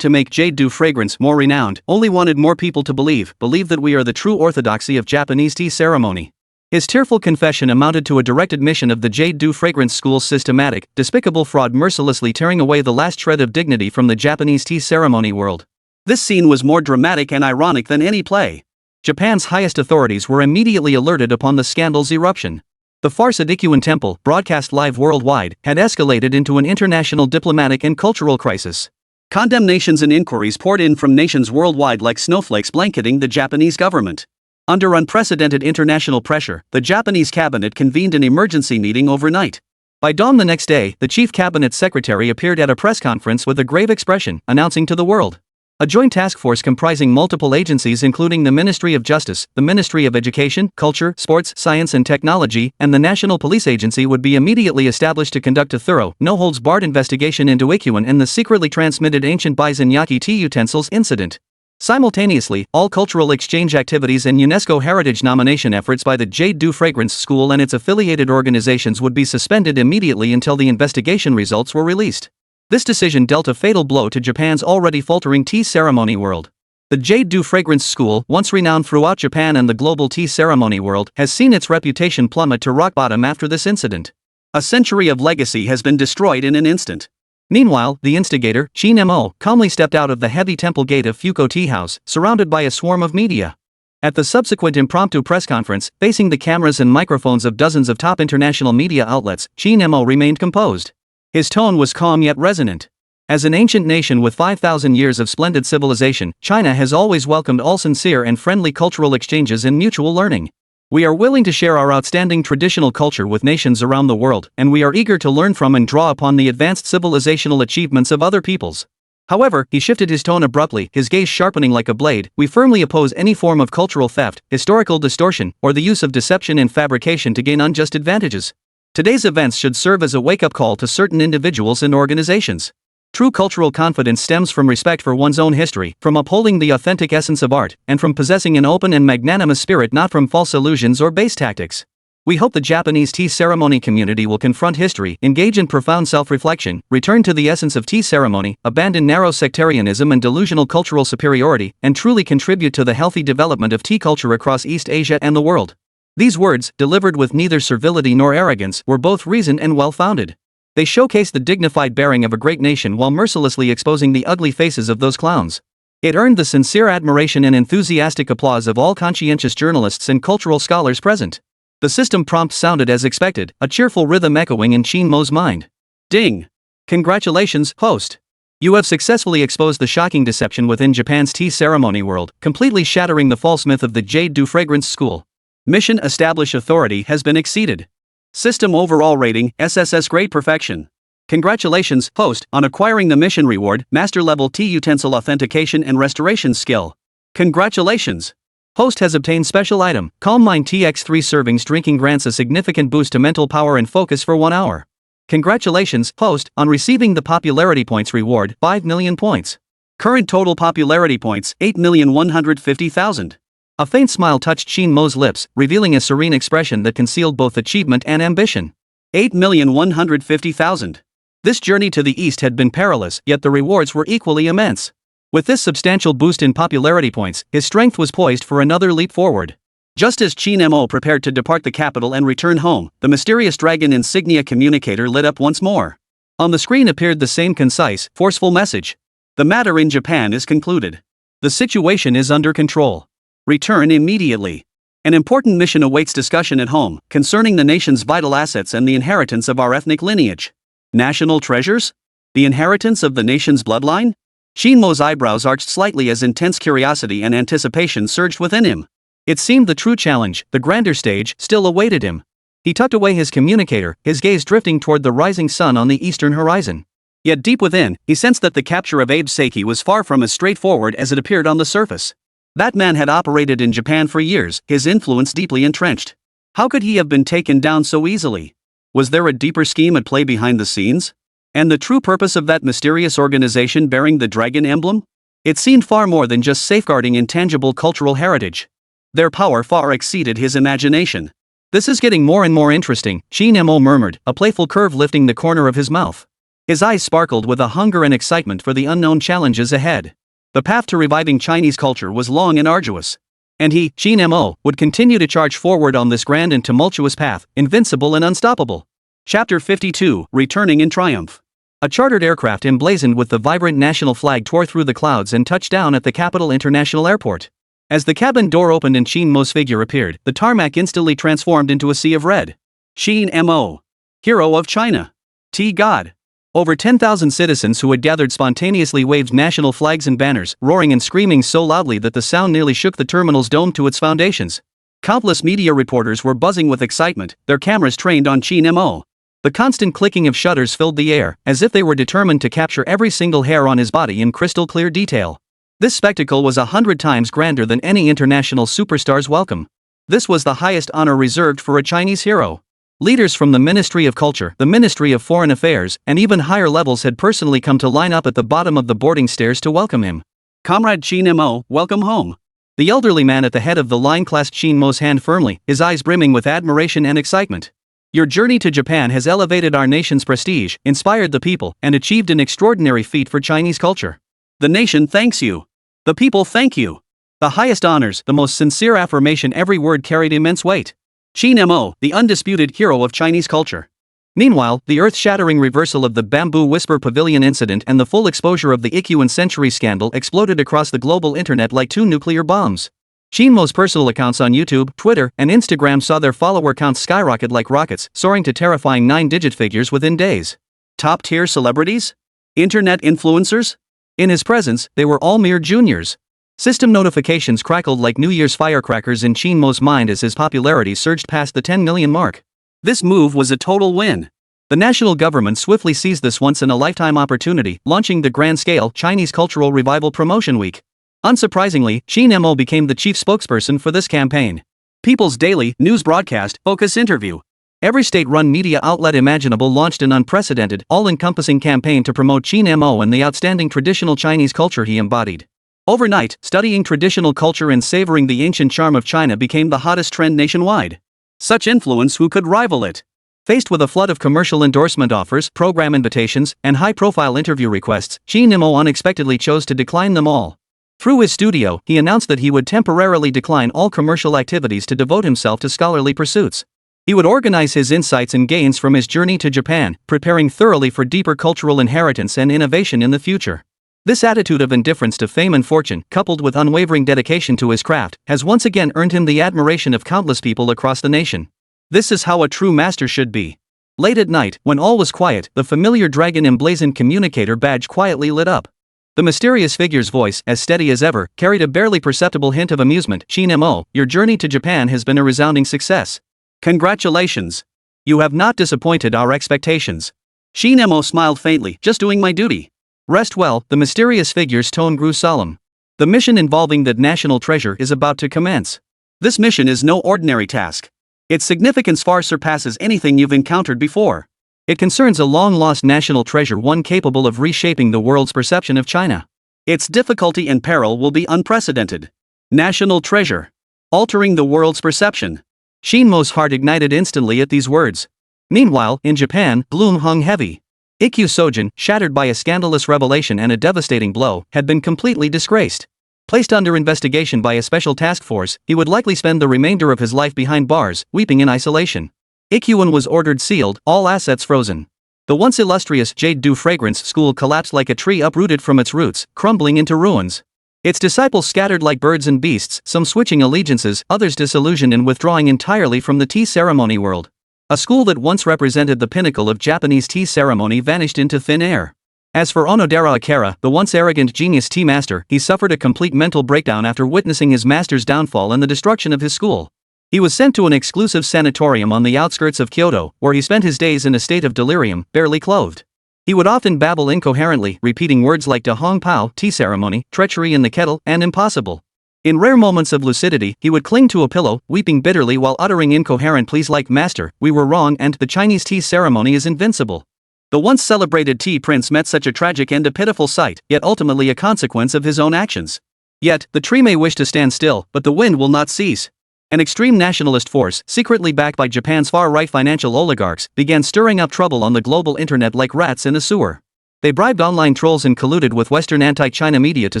Speaker 2: to make Jade-do fragrance more renowned, only wanted more people to believe that we are the true orthodoxy of Japanese tea ceremony. His tearful confession amounted to a direct admission of the Jade-do fragrance school's systematic, despicable fraud, mercilessly tearing away the last shred of dignity from the Japanese tea ceremony world. This scene was more dramatic and ironic than any play. Japan's highest authorities were immediately alerted upon the scandal's eruption. The farce at Ikkyu Temple, broadcast live worldwide, had escalated into an international diplomatic and cultural crisis. Condemnations and inquiries poured in from nations worldwide like snowflakes blanketing the Japanese government. Under unprecedented international pressure, the Japanese cabinet convened an emergency meeting overnight. By dawn the next day, the chief cabinet secretary appeared at a press conference with a grave expression, announcing to the world. A joint task force comprising multiple agencies including the Ministry of Justice, the Ministry of Education, Culture, Sports, Science and Technology, and the National Police Agency would be immediately established to conduct a thorough, no-holds-barred investigation into Ikkyu and the secretly transmitted ancient bison yaki tea utensils incident. Simultaneously, all cultural exchange activities and UNESCO heritage nomination efforts by the Jade-do Fragrance School and its affiliated organizations would be suspended immediately until the investigation results were released. This decision dealt a fatal blow to Japan's already faltering tea ceremony world. The Jade-do Fragrance School, once renowned throughout Japan and the global tea ceremony world, has seen its reputation plummet to rock bottom after this incident. A century of legacy has been destroyed in an instant. Meanwhile, the instigator, Qin Mo, calmly stepped out of the heavy temple gate of Fuko Tea House, surrounded by a swarm of media. At the subsequent impromptu press conference, facing the cameras and microphones of dozens of top international media outlets, Qin Mo remained composed. His tone was calm yet resonant. As an ancient nation with 5,000 years of splendid civilization, China has always welcomed all sincere and friendly cultural exchanges and mutual learning. We are willing to share our outstanding traditional culture with nations around the world, and we are eager to learn from and draw upon the advanced civilizational achievements of other peoples. However, he shifted his tone abruptly, his gaze sharpening like a blade. We firmly oppose any form of cultural theft, historical distortion, or the use of deception and fabrication to gain unjust advantages. Today's events should serve as a wake-up call to certain individuals and organizations.
Speaker 1: True cultural confidence stems from respect for one's own history, from upholding the authentic essence of art, and from possessing an open and magnanimous spirit, not from false illusions or base tactics. We hope the Japanese tea ceremony community will confront history, engage in profound self-reflection, return to the essence of tea ceremony, abandon narrow sectarianism and delusional cultural superiority, and truly contribute to the healthy development of tea culture across East Asia and the world. These words, delivered with neither servility nor arrogance, were both reasoned and well-founded. They showcase the dignified bearing of a great nation while mercilessly exposing the ugly faces of those clowns. It earned the sincere admiration and enthusiastic applause of all conscientious journalists and cultural scholars present. The system prompt sounded as expected, a cheerful rhythm echoing in Qin Mo's mind. Ding! Congratulations, host! You have successfully exposed the shocking deception within Japan's tea ceremony world, completely shattering the false myth of the Jade du Fragrance school. Mission established authority has been exceeded. System overall rating, SSS grade perfection. Congratulations, host, on acquiring the mission reward, Master Level Tea Utensil Authentication and Restoration Skill. Congratulations! Host has obtained special item, Calm Mind TX 3 servings drinking grants a significant boost to mental power and focus for 1 hour. Congratulations, host, on receiving the popularity points reward, 5 million points. Current total popularity points, 8,150,000. A faint smile touched Qin Mo's lips, revealing a serene expression that concealed both achievement and ambition. 8,150,000. This journey to the east had been perilous, yet the rewards were equally immense. With this substantial boost in popularity points, his strength was poised for another leap forward. Just as Qin Mo prepared to depart the capital and return home, the mysterious dragon insignia communicator lit up once more. On the screen appeared the same concise, forceful message. The matter in Japan is concluded. The situation is under control. Return immediately. An important mission awaits discussion at home, concerning the nation's vital assets and the inheritance of our ethnic lineage. National treasures? The inheritance of the nation's bloodline? Qin Mo's eyebrows arched slightly as intense curiosity and anticipation surged within him. It seemed the true challenge, the grander stage, still awaited him. He tucked away his communicator, his gaze drifting toward the rising sun on the eastern horizon. Yet deep within, he sensed that the capture of Abe Seiki was far from as straightforward as it appeared on the surface. That man had operated in Japan for years, his influence deeply entrenched. How could he have been taken down so easily? Was there a deeper scheme at play behind the scenes? And the true purpose of that mysterious organization bearing the dragon emblem? It seemed far more than just safeguarding intangible cultural heritage. Their power far exceeded his imagination. This is getting more and more interesting, Qin Mo murmured, a playful curve lifting the corner of his mouth. His eyes sparkled with a hunger and excitement for the unknown challenges ahead. The path to reviving Chinese culture was long and arduous. And he, Qin Mo, would continue to charge forward on this grand and tumultuous path, invincible and unstoppable. Chapter 52, Returning in Triumph. A chartered aircraft emblazoned with the vibrant national flag tore through the clouds and touched down at the Capital International Airport. As the cabin door opened and Qin Mo's figure appeared, the tarmac instantly transformed into a sea of red. Qin Mo. Hero of China. Tea God. Over 10,000 citizens who had gathered spontaneously waved national flags and banners, roaring and screaming so loudly that the sound nearly shook the terminal's dome to its foundations. Countless media reporters were buzzing with excitement, their cameras trained on Qin Mo. The constant clicking of shutters filled the air, as if they were determined to capture every single hair on his body in crystal clear detail. This spectacle was 100 times grander than any international superstar's welcome. This was the highest honor reserved for a Chinese hero. Leaders from the Ministry of Culture, the Ministry of Foreign Affairs, and even higher levels had personally come to line up at the bottom of the boarding stairs to welcome him. Comrade Qin Mo, welcome home. The elderly man at the head of the line clasped Qin Mo's hand firmly, his eyes brimming with admiration and excitement. Your journey to Japan has elevated our nation's prestige, inspired the people, and achieved an extraordinary feat for Chinese culture. The nation thanks you. The people thank you. The highest honors, the most sincere affirmation, every word carried immense weight. Qin Mo, the undisputed hero of Chinese culture. Meanwhile, the earth-shattering reversal of the Bamboo Whisper Pavilion incident and the full exposure of the Ikuan Century scandal exploded across the global internet like two nuclear bombs. Qin Mo's personal accounts on YouTube, Twitter, and Instagram saw their follower counts skyrocket like rockets, soaring to terrifying 9-digit figures within days. Top-tier celebrities? Internet influencers? In his presence, they were all mere juniors. System notifications crackled like New Year's firecrackers in Qin Mo's mind as his popularity surged past the 10 million mark. This move was a total win. The national government swiftly seized this once-in-a-lifetime opportunity, launching the grand-scale Chinese Cultural Revival Promotion Week. Unsurprisingly, Qin Mo became the chief spokesperson for this campaign. People's Daily News Broadcast Focus Interview. Every state-run media outlet imaginable launched an unprecedented, all-encompassing campaign to promote Qin Mo and the outstanding traditional Chinese culture he embodied. Overnight, studying traditional culture and savoring the ancient charm of China became the hottest trend nationwide. Such influence, who could rival it? Faced with a flood of commercial endorsement offers, program invitations, and high-profile interview requests, Qin Mo unexpectedly chose to decline them all. Through his studio, he announced that he would temporarily decline all commercial activities to devote himself to scholarly pursuits. He would organize his insights and gains from his journey to Japan, preparing thoroughly for deeper cultural inheritance and innovation in the future. This attitude of indifference to fame and fortune, coupled with unwavering dedication to his craft, has once again earned him the admiration of countless people across the nation. This is how a true master should be. Late at night, when all was quiet, the familiar dragon-emblazoned communicator badge quietly lit up. The mysterious figure's voice, as steady as ever, carried a barely perceptible hint of amusement. Qin Mo, your journey to Japan has been a resounding success. Congratulations. You have not disappointed our expectations. Qin Mo smiled faintly, just doing my duty. Rest well, the mysterious figure's tone grew solemn. The mission involving the national treasure is about to commence. This mission is no ordinary task. Its significance far surpasses anything you've encountered before. It concerns a long-lost national treasure, one capable of reshaping the world's perception of China. Its difficulty and peril will be unprecedented. National treasure. Altering the world's perception. Qin Mo's heart ignited instantly at these words. Meanwhile, in Japan, gloom hung heavy. Ikkyu Sojin, shattered by a scandalous revelation and a devastating blow, had been completely disgraced. Placed under investigation by a special task force, he would likely spend the remainder of his life behind bars, weeping in isolation. Ikkyuan was ordered sealed, all assets frozen. The once illustrious Jade Dew Fragrance School collapsed like a tree uprooted from its roots, crumbling into ruins. Its disciples scattered like birds and beasts, some switching allegiances, others disillusioned and withdrawing entirely from the tea ceremony world. A school that once represented the pinnacle of Japanese tea ceremony vanished into thin air. As for Onodera Akira, the once arrogant genius tea master, he suffered a complete mental breakdown after witnessing his master's downfall and the destruction of his school. He was sent to an exclusive sanatorium on the outskirts of Kyoto, where he spent his days in a state of delirium, barely clothed. He would often babble incoherently, repeating words like "Da Hong Pao," tea ceremony, treachery in the kettle, and impossible. In rare moments of lucidity, he would cling to a pillow, weeping bitterly while uttering incoherent pleas like "Master, we were wrong," and "The Chinese tea ceremony is invincible." The once celebrated tea prince met such a tragic and a pitiful sight, yet ultimately a consequence of his own actions. Yet, the tree may wish to stand still, but the wind will not cease. An extreme nationalist force, secretly backed by Japan's far-right financial oligarchs, began stirring up trouble on the global internet like rats in a sewer. They bribed online trolls and colluded with Western anti-China media to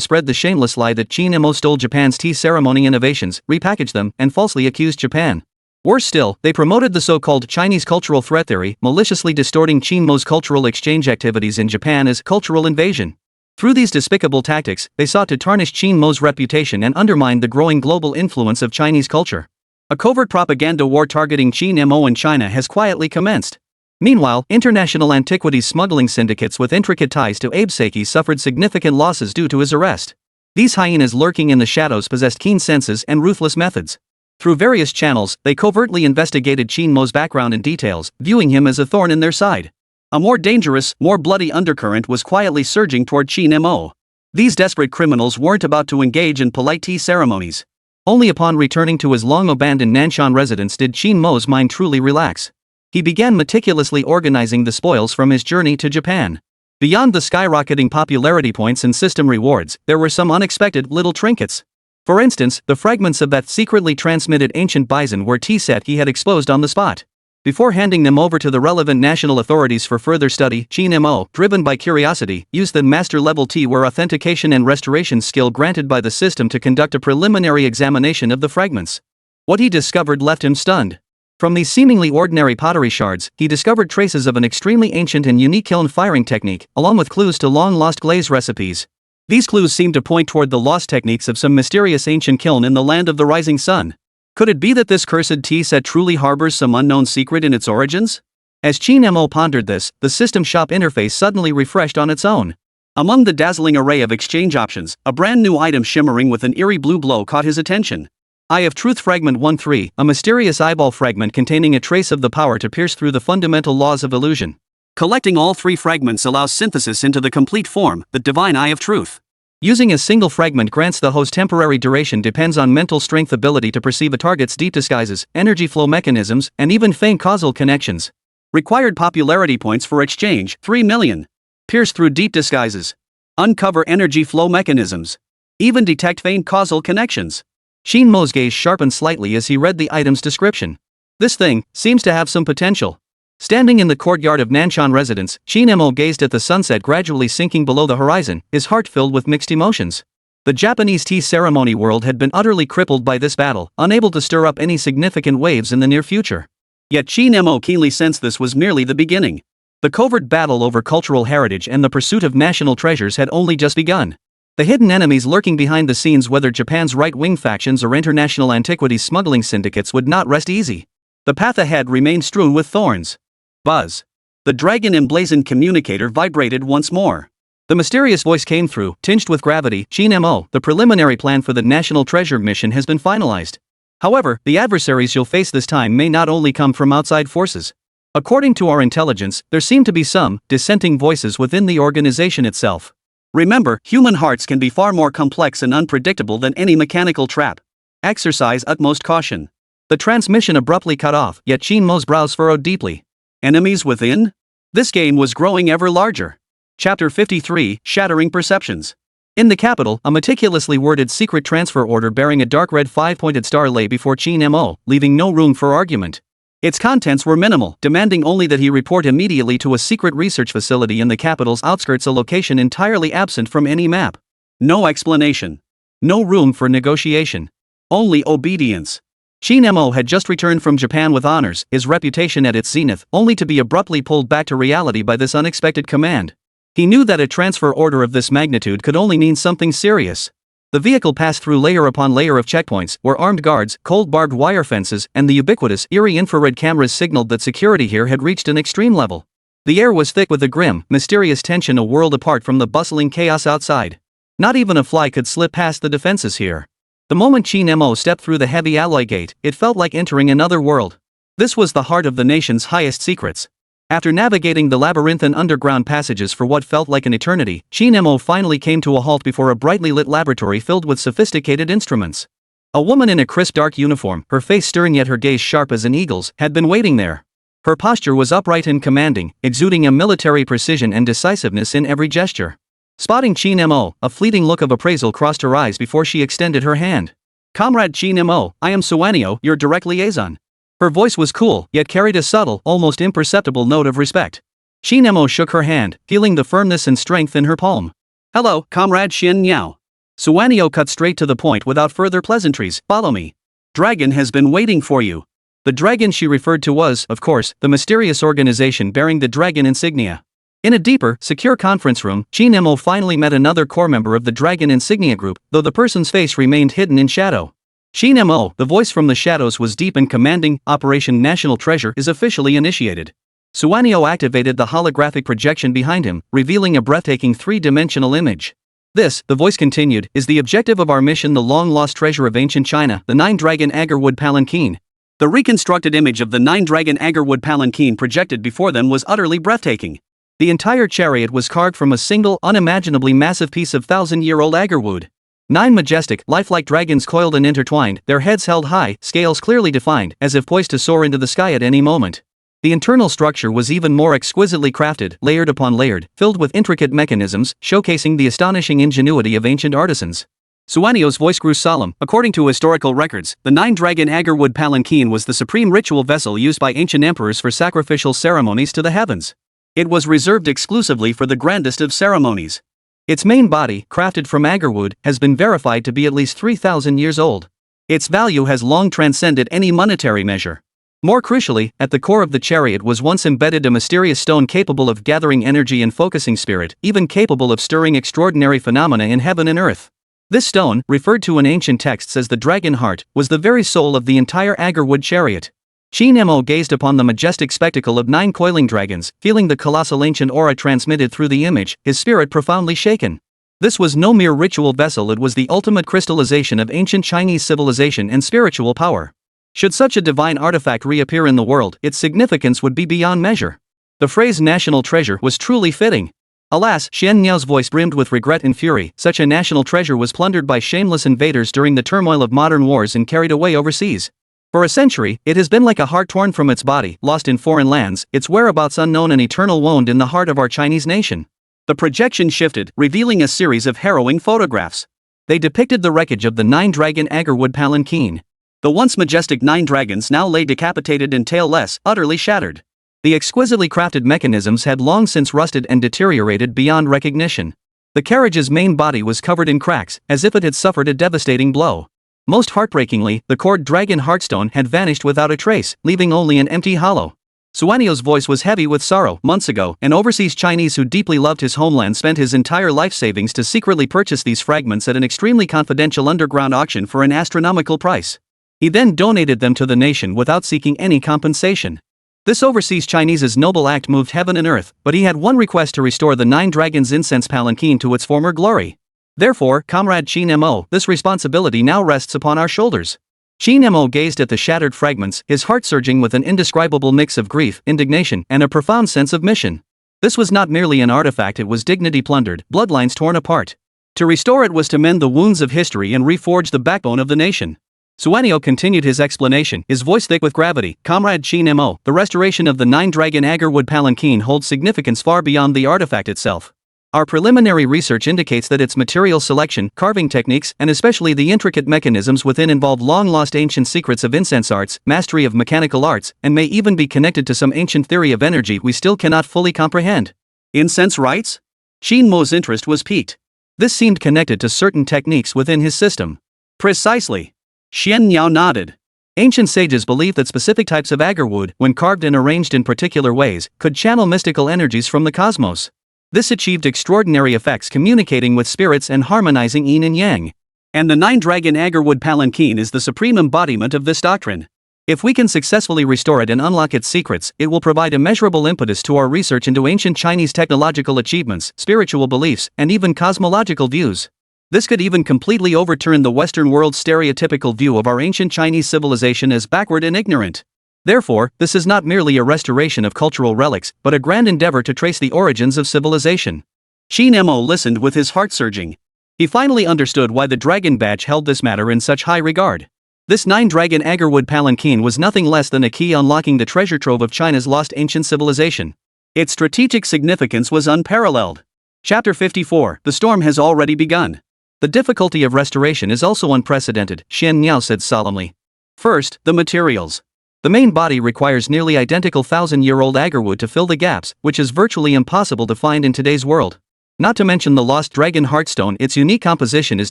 Speaker 1: spread the shameless lie that Qin Mo stole Japan's tea ceremony innovations, repackaged them, and falsely accused Japan. Worse still, they promoted the so-called Chinese cultural threat theory, maliciously distorting Qin Mo's cultural exchange activities in Japan as cultural invasion. Through these despicable tactics, they sought to tarnish Qin Mo's reputation and undermine the growing global influence of Chinese culture. A covert propaganda war targeting Qin Mo in China has quietly commenced. Meanwhile, international antiquities smuggling syndicates with intricate ties to Abe Seki suffered significant losses due to his arrest. These hyenas lurking in the shadows possessed keen senses and ruthless methods. Through various channels, they covertly investigated Qin Mo's background in details, viewing him as a thorn in their side. A more dangerous, more bloody undercurrent was quietly surging toward Qin Mo. These desperate criminals weren't about to engage in polite tea ceremonies. Only upon returning to his long-abandoned Nanshan residence did Qin Mo's mind truly relax. He began meticulously organizing the spoils from his journey to Japan. Beyond the skyrocketing popularity points and system rewards, there were some unexpected little trinkets. For instance, the fragments of that secretly transmitted ancient bison tea set he had exposed on the spot. Before handing them over to the relevant national authorities for further study, Qin Mo, driven by curiosity, used the master-level teaware authentication and restoration skill granted by the system to conduct a preliminary examination of the fragments. What he discovered left him stunned. From these seemingly ordinary pottery shards, he discovered traces of an extremely ancient and unique kiln firing technique, along with clues to long-lost glaze recipes. These clues seemed to point toward the lost techniques of some mysterious ancient kiln in the land of the rising sun. Could it be that this cursed tea set truly harbors some unknown secret in its origins? As Qin Mo pondered this, the system shop interface suddenly refreshed on its own. Among the dazzling array of exchange options, a brand new item shimmering with an eerie blue glow caught his attention. Eye of Truth Fragment 1-3, a mysterious eyeball fragment containing a trace of the power to pierce through the fundamental laws of illusion. Collecting all 3 fragments allows synthesis into the complete form, the divine Eye of Truth. Using a single fragment grants the host temporary duration depends on mental strength, ability to perceive a target's deep disguises, energy flow mechanisms, and even faint causal connections.
Speaker 2: Required popularity points for exchange, 3 million. Pierce through deep disguises. Uncover energy flow mechanisms. Even detect faint causal connections.
Speaker 1: Qin Mo's gaze sharpened slightly as he read the item's description. This thing seems to have some potential. Standing in the courtyard of Nanshan residence, Qin Mo gazed at the sunset gradually sinking below the horizon, his heart filled with mixed emotions. The Japanese tea ceremony world had been utterly crippled by this battle, unable to stir up any significant waves in the near future.
Speaker 2: Yet Qin Mo keenly sensed this was merely the beginning. The covert battle over cultural heritage and the pursuit of national treasures had only just begun. The hidden enemies lurking behind the scenes, whether Japan's right-wing factions or international antiquities smuggling syndicates, would not rest easy. The path ahead remained strewn with thorns. Buzz. The dragon-emblazoned communicator vibrated once more. The mysterious voice came through, tinged with gravity. Qin Mo, the preliminary plan for the National Treasure mission has been finalized. However, the adversaries you'll face this time may not only come from outside forces. According to our intelligence, there seem to be some dissenting voices within the organization itself. Remember, human hearts can be far more complex and unpredictable than any mechanical trap. Exercise utmost caution.
Speaker 1: The transmission abruptly cut off, yet Qin Mo's brows furrowed deeply.
Speaker 2: Enemies within? This game was growing ever larger. Chapter 53, Shattering Perceptions.
Speaker 1: In the capital, a meticulously worded secret transfer order bearing a dark red 5-pointed star lay before Qin Mo, leaving no room for argument. Its contents were minimal, demanding only that he report immediately to a secret research facility in the capital's outskirts, a location entirely absent from any map.
Speaker 2: No explanation.
Speaker 1: No room for negotiation.
Speaker 2: Only obedience.
Speaker 1: Qin Mo had just returned from Japan with honors, his reputation at its zenith, only to be abruptly pulled back to reality by this unexpected command. He knew that a transfer order of this magnitude could only mean something serious. The vehicle passed through layer upon layer of checkpoints, where armed guards, cold barbed wire fences, and the ubiquitous, eerie infrared cameras signaled that security here had reached an extreme level. The air was thick with a grim, mysterious tension, a world apart from the bustling chaos outside. Not even a fly could slip past the defenses here. The moment Qin Mo stepped through the heavy alloy gate, it felt like entering another world. This was the heart of the nation's highest secrets. After navigating the labyrinthine underground passages for what felt like an eternity, Qin Mo finally came to a halt before a brightly lit laboratory filled with sophisticated instruments. A woman in a crisp dark uniform, her face stern yet her gaze sharp as an eagle's, had been waiting there. Her posture was upright and commanding, exuding a military precision and decisiveness in every gesture. Spotting Qin Mo, a fleeting look of appraisal crossed her eyes before she extended her hand. "Comrade Qin Mo, I am Suwanio, your direct liaison." Her voice was cool, yet carried a subtle, almost imperceptible note of respect. Qin Mo shook her hand, feeling the firmness and strength in her palm.
Speaker 2: "Hello, Comrade Xin Niao." Suwanio cut straight to the point without further pleasantries. "Follow me. Dragon has been waiting for you."
Speaker 1: The dragon she referred to was, of course, the mysterious organization bearing the dragon insignia. In a deeper, secure conference room, Qin Mo finally met another core member of the dragon insignia group, though the person's face remained hidden in shadow. "Qin Mo," the voice from the shadows was deep and commanding. "Operation National Treasure is officially initiated." Suwanio activated the holographic projection behind him, revealing a breathtaking three-dimensional image. "This," the voice continued, "is the objective of our mission, the long-lost treasure of ancient China, the nine-dragon agarwood palanquin." The reconstructed image of the nine-dragon agarwood palanquin projected before them was utterly breathtaking. The entire chariot was carved from a single, unimaginably massive piece of thousand-year-old agarwood. 9 majestic, lifelike dragons coiled and intertwined, their heads held high, scales clearly defined, as if poised to soar into the sky at any moment. The internal structure was even more exquisitely crafted, layered upon layered, filled with intricate mechanisms, showcasing the astonishing ingenuity of ancient artisans. Suwanio's voice grew solemn. According to historical records, the nine-dragon agarwood palanquin was the supreme ritual vessel used by ancient emperors for sacrificial ceremonies to the heavens. It was reserved exclusively for the grandest of ceremonies. Its main body, crafted from agarwood, has been verified to be at least 3,000 years old. Its value has long transcended any monetary measure. More crucially, at the core of the chariot was once embedded a mysterious stone capable of gathering energy and focusing spirit, even capable of stirring extraordinary phenomena in heaven and earth. This stone, referred to in ancient texts as the dragon heart, was the very soul of the entire agarwood chariot. Qin Mo gazed upon the majestic spectacle of 9 coiling dragons, feeling the colossal ancient aura transmitted through the image, his spirit profoundly shaken. This was no mere ritual vessel, it was the ultimate crystallization of ancient Chinese civilization and spiritual power. Should such a divine artifact reappear in the world, its significance would be beyond measure. The phrase national treasure was truly fitting. Alas, Xian Niao's voice brimmed with regret and fury. Such a national treasure was plundered by shameless invaders during the turmoil of modern wars and carried away overseas. For a century, it has been like a heart torn from its body, lost in foreign lands, its whereabouts unknown, an eternal wound in the heart of our Chinese nation.
Speaker 2: The projection shifted, revealing a series of harrowing photographs.
Speaker 1: They depicted the wreckage of the 9-dragon agarwood palanquin.
Speaker 2: The once majestic 9 dragons now lay decapitated and tailless, utterly shattered.
Speaker 1: The exquisitely crafted mechanisms had long since rusted and deteriorated beyond recognition. The carriage's main body was covered in cracks, as if it had suffered a devastating blow. Most heartbreakingly, the cord dragon heartstone had vanished without a trace, leaving only an empty hollow. Suanio's voice was heavy with sorrow. Months ago, an overseas Chinese who deeply loved his homeland spent his entire life savings to secretly purchase these fragments at an extremely confidential underground auction for an astronomical price. He then donated them to the nation without seeking any compensation. This overseas Chinese's noble act moved heaven and earth, but he had one request: to restore the 9 dragons incense palanquin to its former glory. Therefore, Comrade Qin Mo, this responsibility now rests upon our shoulders. Qin Mo gazed at the shattered fragments, his heart surging with an indescribable mix of grief, indignation, and a profound sense of mission. This was not merely an artifact, it was dignity plundered, bloodlines torn apart. To restore it was to mend the wounds of history and reforge the backbone of the nation. Suanio continued his explanation, his voice thick with gravity. Comrade Qin Mo, the restoration of the 9-dragon agarwood palanquin holds significance far beyond the artifact itself. Our preliminary research indicates that its material selection, carving techniques, and especially the intricate mechanisms within involve long-lost ancient secrets of incense arts, mastery of mechanical arts, and may even be connected to some ancient theory of energy we still cannot fully comprehend.
Speaker 2: Incense rites? Qin Mo's interest was piqued.
Speaker 1: This seemed connected to certain techniques within his system.
Speaker 2: Precisely. Xian Niao nodded.
Speaker 1: Ancient sages believed that specific types of agarwood, when carved and arranged in particular ways, could channel mystical energies from the cosmos. This achieved extraordinary effects, communicating with spirits and harmonizing yin and yang.
Speaker 2: And the 9-dragon agarwood palanquin is the supreme embodiment of this doctrine.
Speaker 1: If we can successfully restore it and unlock its secrets, it will provide immeasurable impetus to our research into ancient Chinese technological achievements, spiritual beliefs, and even cosmological views. This could even completely overturn the Western world's stereotypical view of our ancient Chinese civilization as backward and ignorant. Therefore, this is not merely a restoration of cultural relics, but a grand endeavor to trace the origins of civilization.
Speaker 2: Qin Mo listened with his heart surging. He finally understood why the Dragon Badge held this matter in such high regard. This 9-dragon agarwood palanquin was nothing less than a key unlocking the treasure trove of China's lost ancient civilization. Its strategic significance was unparalleled. Chapter 54, The storm has already begun.
Speaker 1: The difficulty of restoration is also unprecedented, Xian Niao said solemnly.
Speaker 2: First, the materials.
Speaker 1: The main body requires nearly identical 1,000-year-old agarwood to fill the gaps, which is virtually impossible to find in today's world. Not to mention the lost dragon heartstone, its unique composition is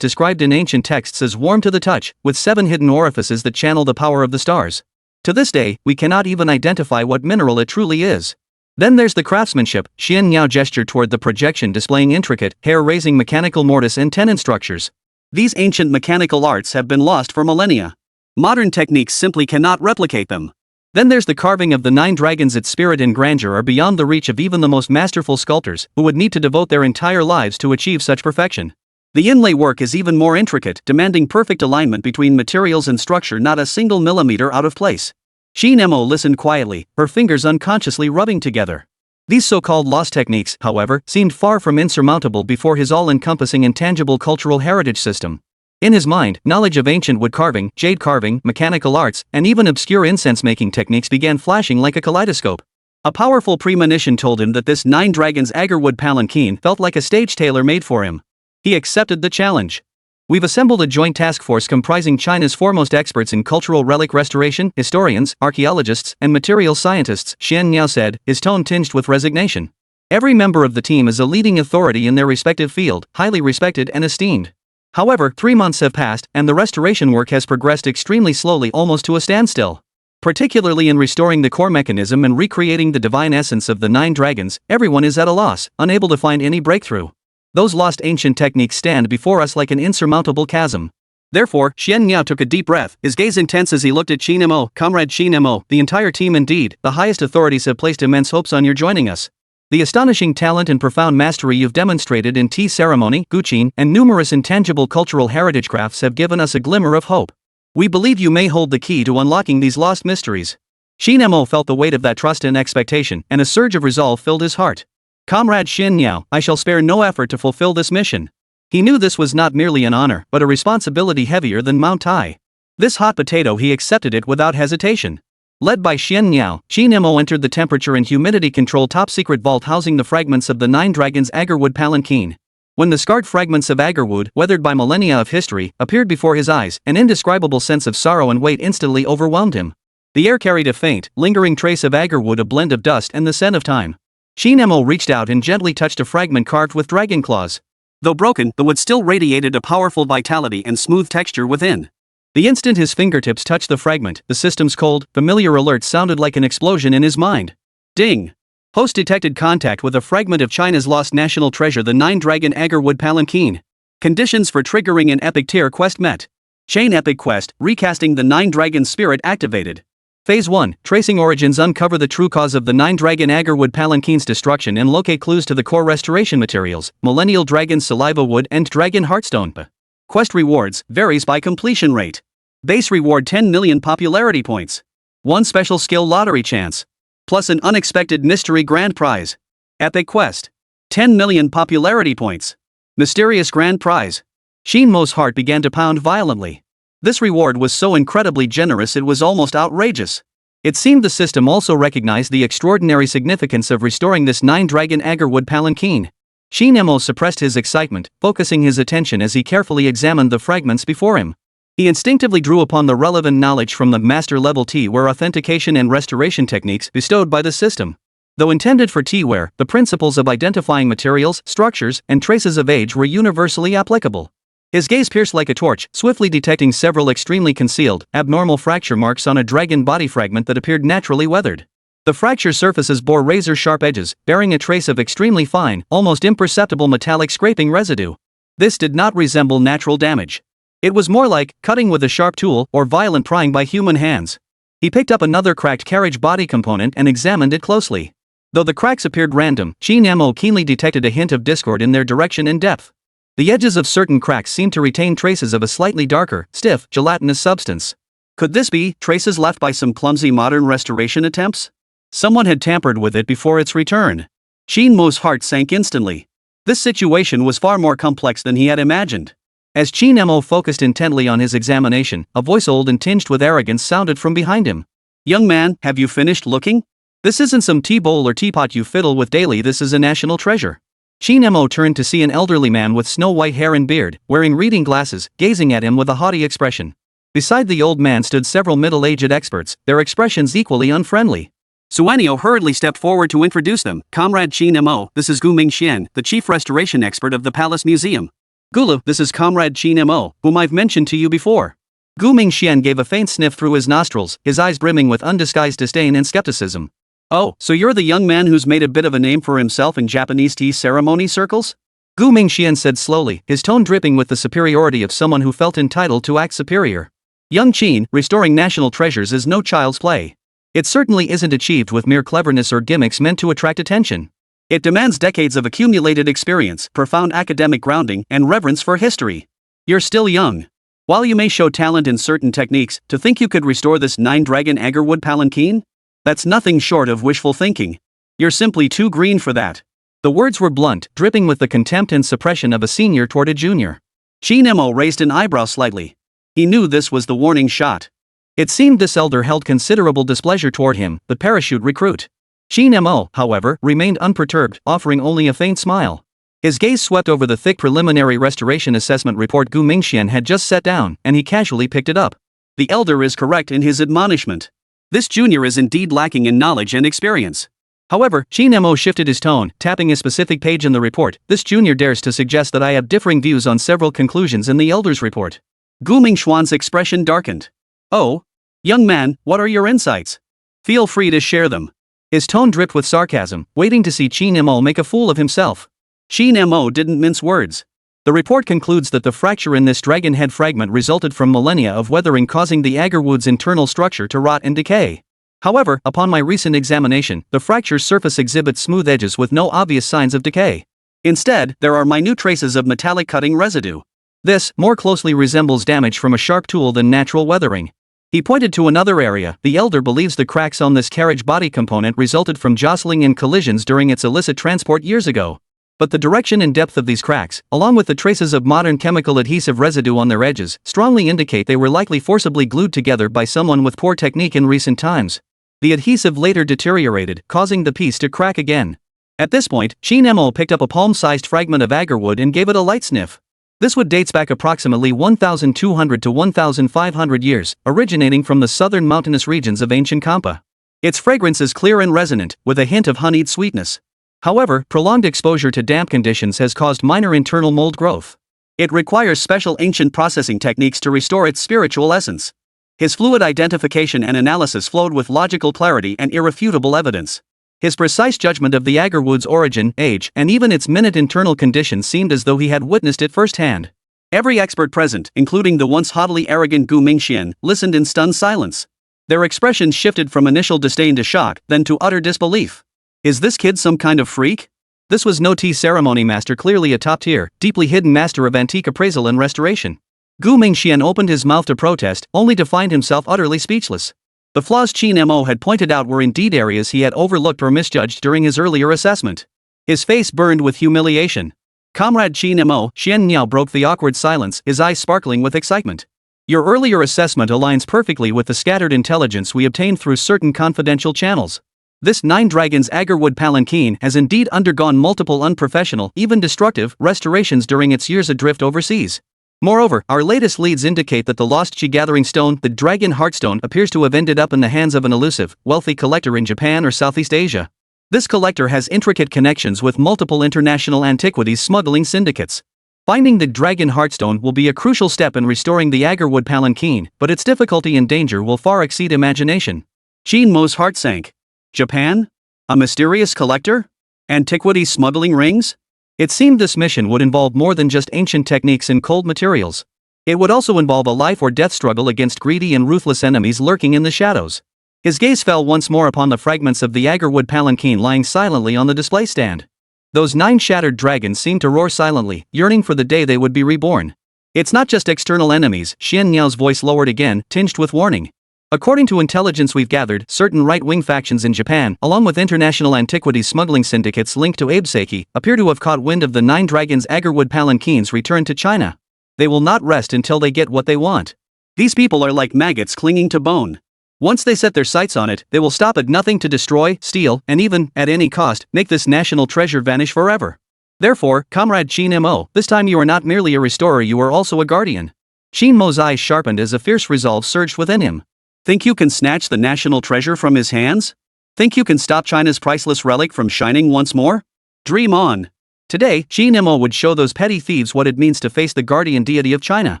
Speaker 1: described in ancient texts as warm to the touch, with 7 hidden orifices that channel the power of the stars. To this day, we cannot even identify what mineral it truly is. Then there's the craftsmanship. Xian Niao gestured toward the projection displaying intricate, hair-raising mechanical mortise-and-tenon structures.
Speaker 2: These ancient mechanical arts have been lost for millennia. Modern techniques simply cannot replicate them.
Speaker 1: Then there's the carving of the 9 dragons. Its spirit and grandeur are beyond the reach of even the most masterful sculptors, who would need to devote their entire lives to achieve such perfection.
Speaker 2: The inlay work is even more intricate, demanding perfect alignment between materials and structure, not a single millimeter out of place.
Speaker 1: Qin Mo listened quietly, her fingers unconsciously rubbing together. These so-called lost techniques, however, seemed far from insurmountable before his all-encompassing intangible cultural heritage system. In his mind, knowledge of ancient wood carving, jade carving, mechanical arts, and even obscure incense-making techniques began flashing like a kaleidoscope. A powerful premonition told him that this 9 dragons agarwood palanquin felt like a stage tailor-made for him. He accepted the challenge. We've assembled a joint task force comprising China's foremost experts in cultural relic restoration, historians, archaeologists, and material scientists, Xian Niao said, his tone tinged with resignation. Every member of the team is a leading authority in their respective field, highly respected and esteemed. However, 3 months have passed, and the restoration work has progressed extremely slowly, almost to a standstill. Particularly in restoring the core mechanism and recreating the divine essence of the 9 dragons, everyone is at a loss, unable to find any breakthrough. Those lost ancient techniques stand before us like an insurmountable chasm. Therefore, Xian Niao took a deep breath, his gaze intense as he looked at Qin Mo. Comrade Qin Mo, the entire team indeed, the highest authorities have placed immense hopes on your joining us. The astonishing talent and profound mastery you've demonstrated in tea ceremony, guqin, and numerous intangible cultural heritage crafts have given us a glimmer of hope. We believe you may hold the key to unlocking these lost mysteries. Qin Mo felt the weight of that trust and expectation, and a surge of resolve filled his heart.
Speaker 2: Comrade Xin Yao, I shall spare no effort to fulfill this mission. He knew this was not merely an honor, but a responsibility heavier than Mount Tai. This hot potato, he accepted it without hesitation. Led by Xian Yao, Qin Mo entered the temperature and humidity control top-secret vault housing the fragments of the Nine Dragons agarwood palanquin. When the scarred fragments of agarwood, weathered by millennia of history, appeared before his eyes, an indescribable sense of sorrow and weight instantly overwhelmed him. The air carried a faint, lingering trace of agarwood, a blend of dust and the scent of time. Qin Mo reached out and gently touched a fragment carved with dragon claws. Though broken, the wood still radiated a powerful vitality and smooth texture within. The instant his fingertips touched the fragment, the system's cold, familiar alert sounded like an explosion in his mind. Ding! Host detected contact with a fragment of China's lost national treasure, the Nine-Dragon agarwood palanquin. Conditions for triggering an epic tier quest met. Chain epic quest, recasting the Nine-Dragon spirit activated. Phase 1, tracing origins, uncover the true cause of the Nine-Dragon agarwood palanquin's destruction and locate clues to the core restoration materials, millennial dragon saliva wood and dragon heartstone. Quest rewards, varies by completion rate. Base reward 10 million popularity points. 1 special skill lottery chance. Plus an unexpected mystery grand prize. Epic quest. 10 million popularity points. Mysterious grand prize. Qin Mo's heart began to pound violently. This reward was so incredibly generous it was almost outrageous. It seemed the system also recognized the extraordinary significance of restoring this Nine-Dragon agarwood palanquin. Qin Mo suppressed his excitement, focusing his attention as he carefully examined the fragments before him. He instinctively drew upon the relevant knowledge from the master-level T-ware authentication and restoration techniques bestowed by the system. Though intended for T-ware, the principles of identifying materials, structures, and traces of age were universally applicable. His gaze pierced like a torch, swiftly detecting several extremely concealed, abnormal fracture marks on a dragon body fragment that appeared naturally weathered. The fracture surfaces bore razor-sharp edges, bearing a trace of extremely fine, almost imperceptible metallic scraping residue. This did not resemble natural damage. It was more like cutting with a sharp tool or violent prying by human hands. He picked up another cracked carriage body component and examined it closely. Though the cracks appeared random, Qin Mo keenly detected a hint of discord in their direction and depth. The edges of certain cracks seemed to retain traces of a slightly darker, stiff, gelatinous substance. Could this be traces left by some clumsy modern restoration attempts? Someone had tampered with it before its return. Qin Mo's heart sank instantly. This situation was far more complex than he had imagined. As Qin Mo focused intently on his examination, a voice old and tinged with arrogance sounded from behind him. "Young man, have you finished looking? This isn't some tea bowl or teapot you fiddle with daily, this is a national treasure." Qin Mo turned to see an elderly man with snow-white hair and beard, wearing reading glasses, gazing at him with a haughty expression. Beside the old man stood several middle-aged experts, their expressions equally unfriendly. Suanio hurriedly stepped forward to introduce them. "Comrade Qin Mo, this is Gu Mingxian, the chief restoration expert of the Palace Museum. Gulu, this is Comrade Qin Mo, whom I've mentioned to you before." Gu Mingxian gave a faint sniff through his nostrils, his eyes brimming with undisguised disdain and skepticism. "Oh, so you're the young man who's made a bit of a name for himself in Japanese tea ceremony circles?" Gu Mingxian said slowly, his tone dripping with the superiority of someone who felt entitled to act superior. "Young Qin, restoring national treasures is no child's play. It certainly isn't achieved with mere cleverness or gimmicks meant to attract attention. It demands decades of accumulated experience, profound academic grounding, and reverence for history. You're still young. While you may show talent in certain techniques, to think you could restore this Nine-Dragon agarwood palanquin? That's nothing short of wishful thinking. You're simply too green for that." The words were blunt, dripping with the contempt and suppression of a senior toward a junior. Qin Mo raised an eyebrow slightly. He knew this was the warning shot. It seemed this elder held considerable displeasure toward him, the parachute recruit. Qin Mo, however, remained unperturbed, offering only a faint smile. His gaze swept over the thick preliminary restoration assessment report Gu Mingxian had just set down, and he casually picked it up. The elder is correct in his admonishment. This junior is indeed lacking in knowledge and experience. However, Qin Mo shifted his tone, tapping a specific page in the report. "This junior dares to suggest that I have differing views on several conclusions in the elder's report." Gu Mingxian's expression darkened. "Oh? Young man, what are your insights? Feel free to share them." His tone dripped with sarcasm, waiting to see Qin Mo make a fool of himself. Qin Mo didn't mince words. The report concludes that the fracture in this dragon head fragment resulted from millennia of weathering, causing the agarwood's internal structure to rot and decay. However, upon my recent examination, the fracture's surface exhibits smooth edges with no obvious signs of decay. Instead, there are minute traces of metallic cutting residue. This more closely resembles damage from a sharp tool than natural weathering.
Speaker 1: He pointed to another area. The elder believes the cracks on this carriage body component resulted from jostling and collisions during its illicit transport years ago. But the direction and depth of these cracks, along with the traces of modern chemical adhesive residue on their edges, strongly indicate they were likely forcibly glued together by someone with poor technique in recent times. The adhesive later deteriorated, causing the piece to crack again. At this point, Qin Mo picked up a palm-sized fragment of agarwood and gave it a light sniff. This wood dates back approximately 1,200 to 1,500 years, originating from the southern mountainous regions of ancient Kampa. Its fragrance is clear and resonant, with a hint of honeyed sweetness. However, prolonged exposure to damp conditions has caused minor internal mold growth. It requires special ancient processing techniques to restore its spiritual essence. His fluid identification and analysis flowed with logical clarity and irrefutable evidence. His precise judgment of the agarwood's origin, age, and even its minute internal condition seemed as though he had witnessed it firsthand. Every expert present, including the once haughtily arrogant Gu Mingxian, listened in stunned silence. Their expressions shifted from initial disdain to shock, then to utter disbelief. Is this kid some kind of freak? This was no tea ceremony master, clearly a top-tier, deeply hidden master of antique appraisal and restoration. Gu Mingxian opened his mouth to protest, only to find himself utterly speechless. The flaws Qin Mo had pointed out were indeed areas he had overlooked or misjudged during his earlier assessment. His face burned with humiliation. Comrade Qin Mo, Xian Niao broke the awkward silence, his eyes sparkling with excitement. Your earlier assessment aligns perfectly with the scattered intelligence we obtained through certain confidential channels. This Nine Dragons agarwood palanquin has indeed undergone multiple unprofessional, even destructive, restorations during its years adrift overseas. Moreover, our latest leads indicate that the lost chi gathering stone, the Dragon Heartstone, appears to have ended up in the hands of an elusive, wealthy collector in Japan or Southeast Asia. This collector has intricate connections with multiple international antiquities smuggling syndicates. Finding the Dragon Heartstone will be a crucial step in restoring the agarwood palanquin, but its difficulty and danger will far exceed imagination. Qin Mo's heart sank. Japan? A mysterious collector? Antiquities smuggling rings? It seemed this mission would involve more than just ancient techniques and cold materials. It would also involve a life or death struggle against greedy and ruthless enemies lurking in the shadows. His gaze fell once more upon the fragments of the agarwood palanquin lying silently on the display stand. Those 9 shattered dragons seemed to roar silently, yearning for the day they would be reborn. It's not just external enemies, Xian Niao's voice lowered again, tinged with warning. According to intelligence we've gathered, certain right-wing factions in Japan, along with international antiquities smuggling syndicates linked to Abeseki, appear to have caught wind of the 9 Dragons' agarwood palanquin's return to China. They will not rest until they get what they want. These people are like maggots clinging to bone. Once they set their sights on it, they will stop at nothing to destroy, steal, and even, at any cost, make this national treasure vanish forever. Therefore, Comrade Qin Mo, this time you are not merely a restorer, you are also a guardian. Qin Mo's eyes sharpened as a fierce resolve surged within him. Think you can snatch the national treasure from his hands? Think you can stop China's priceless relic from shining once more? Dream on. Today, Qin Mo would show those petty thieves what it means to face the guardian deity of China.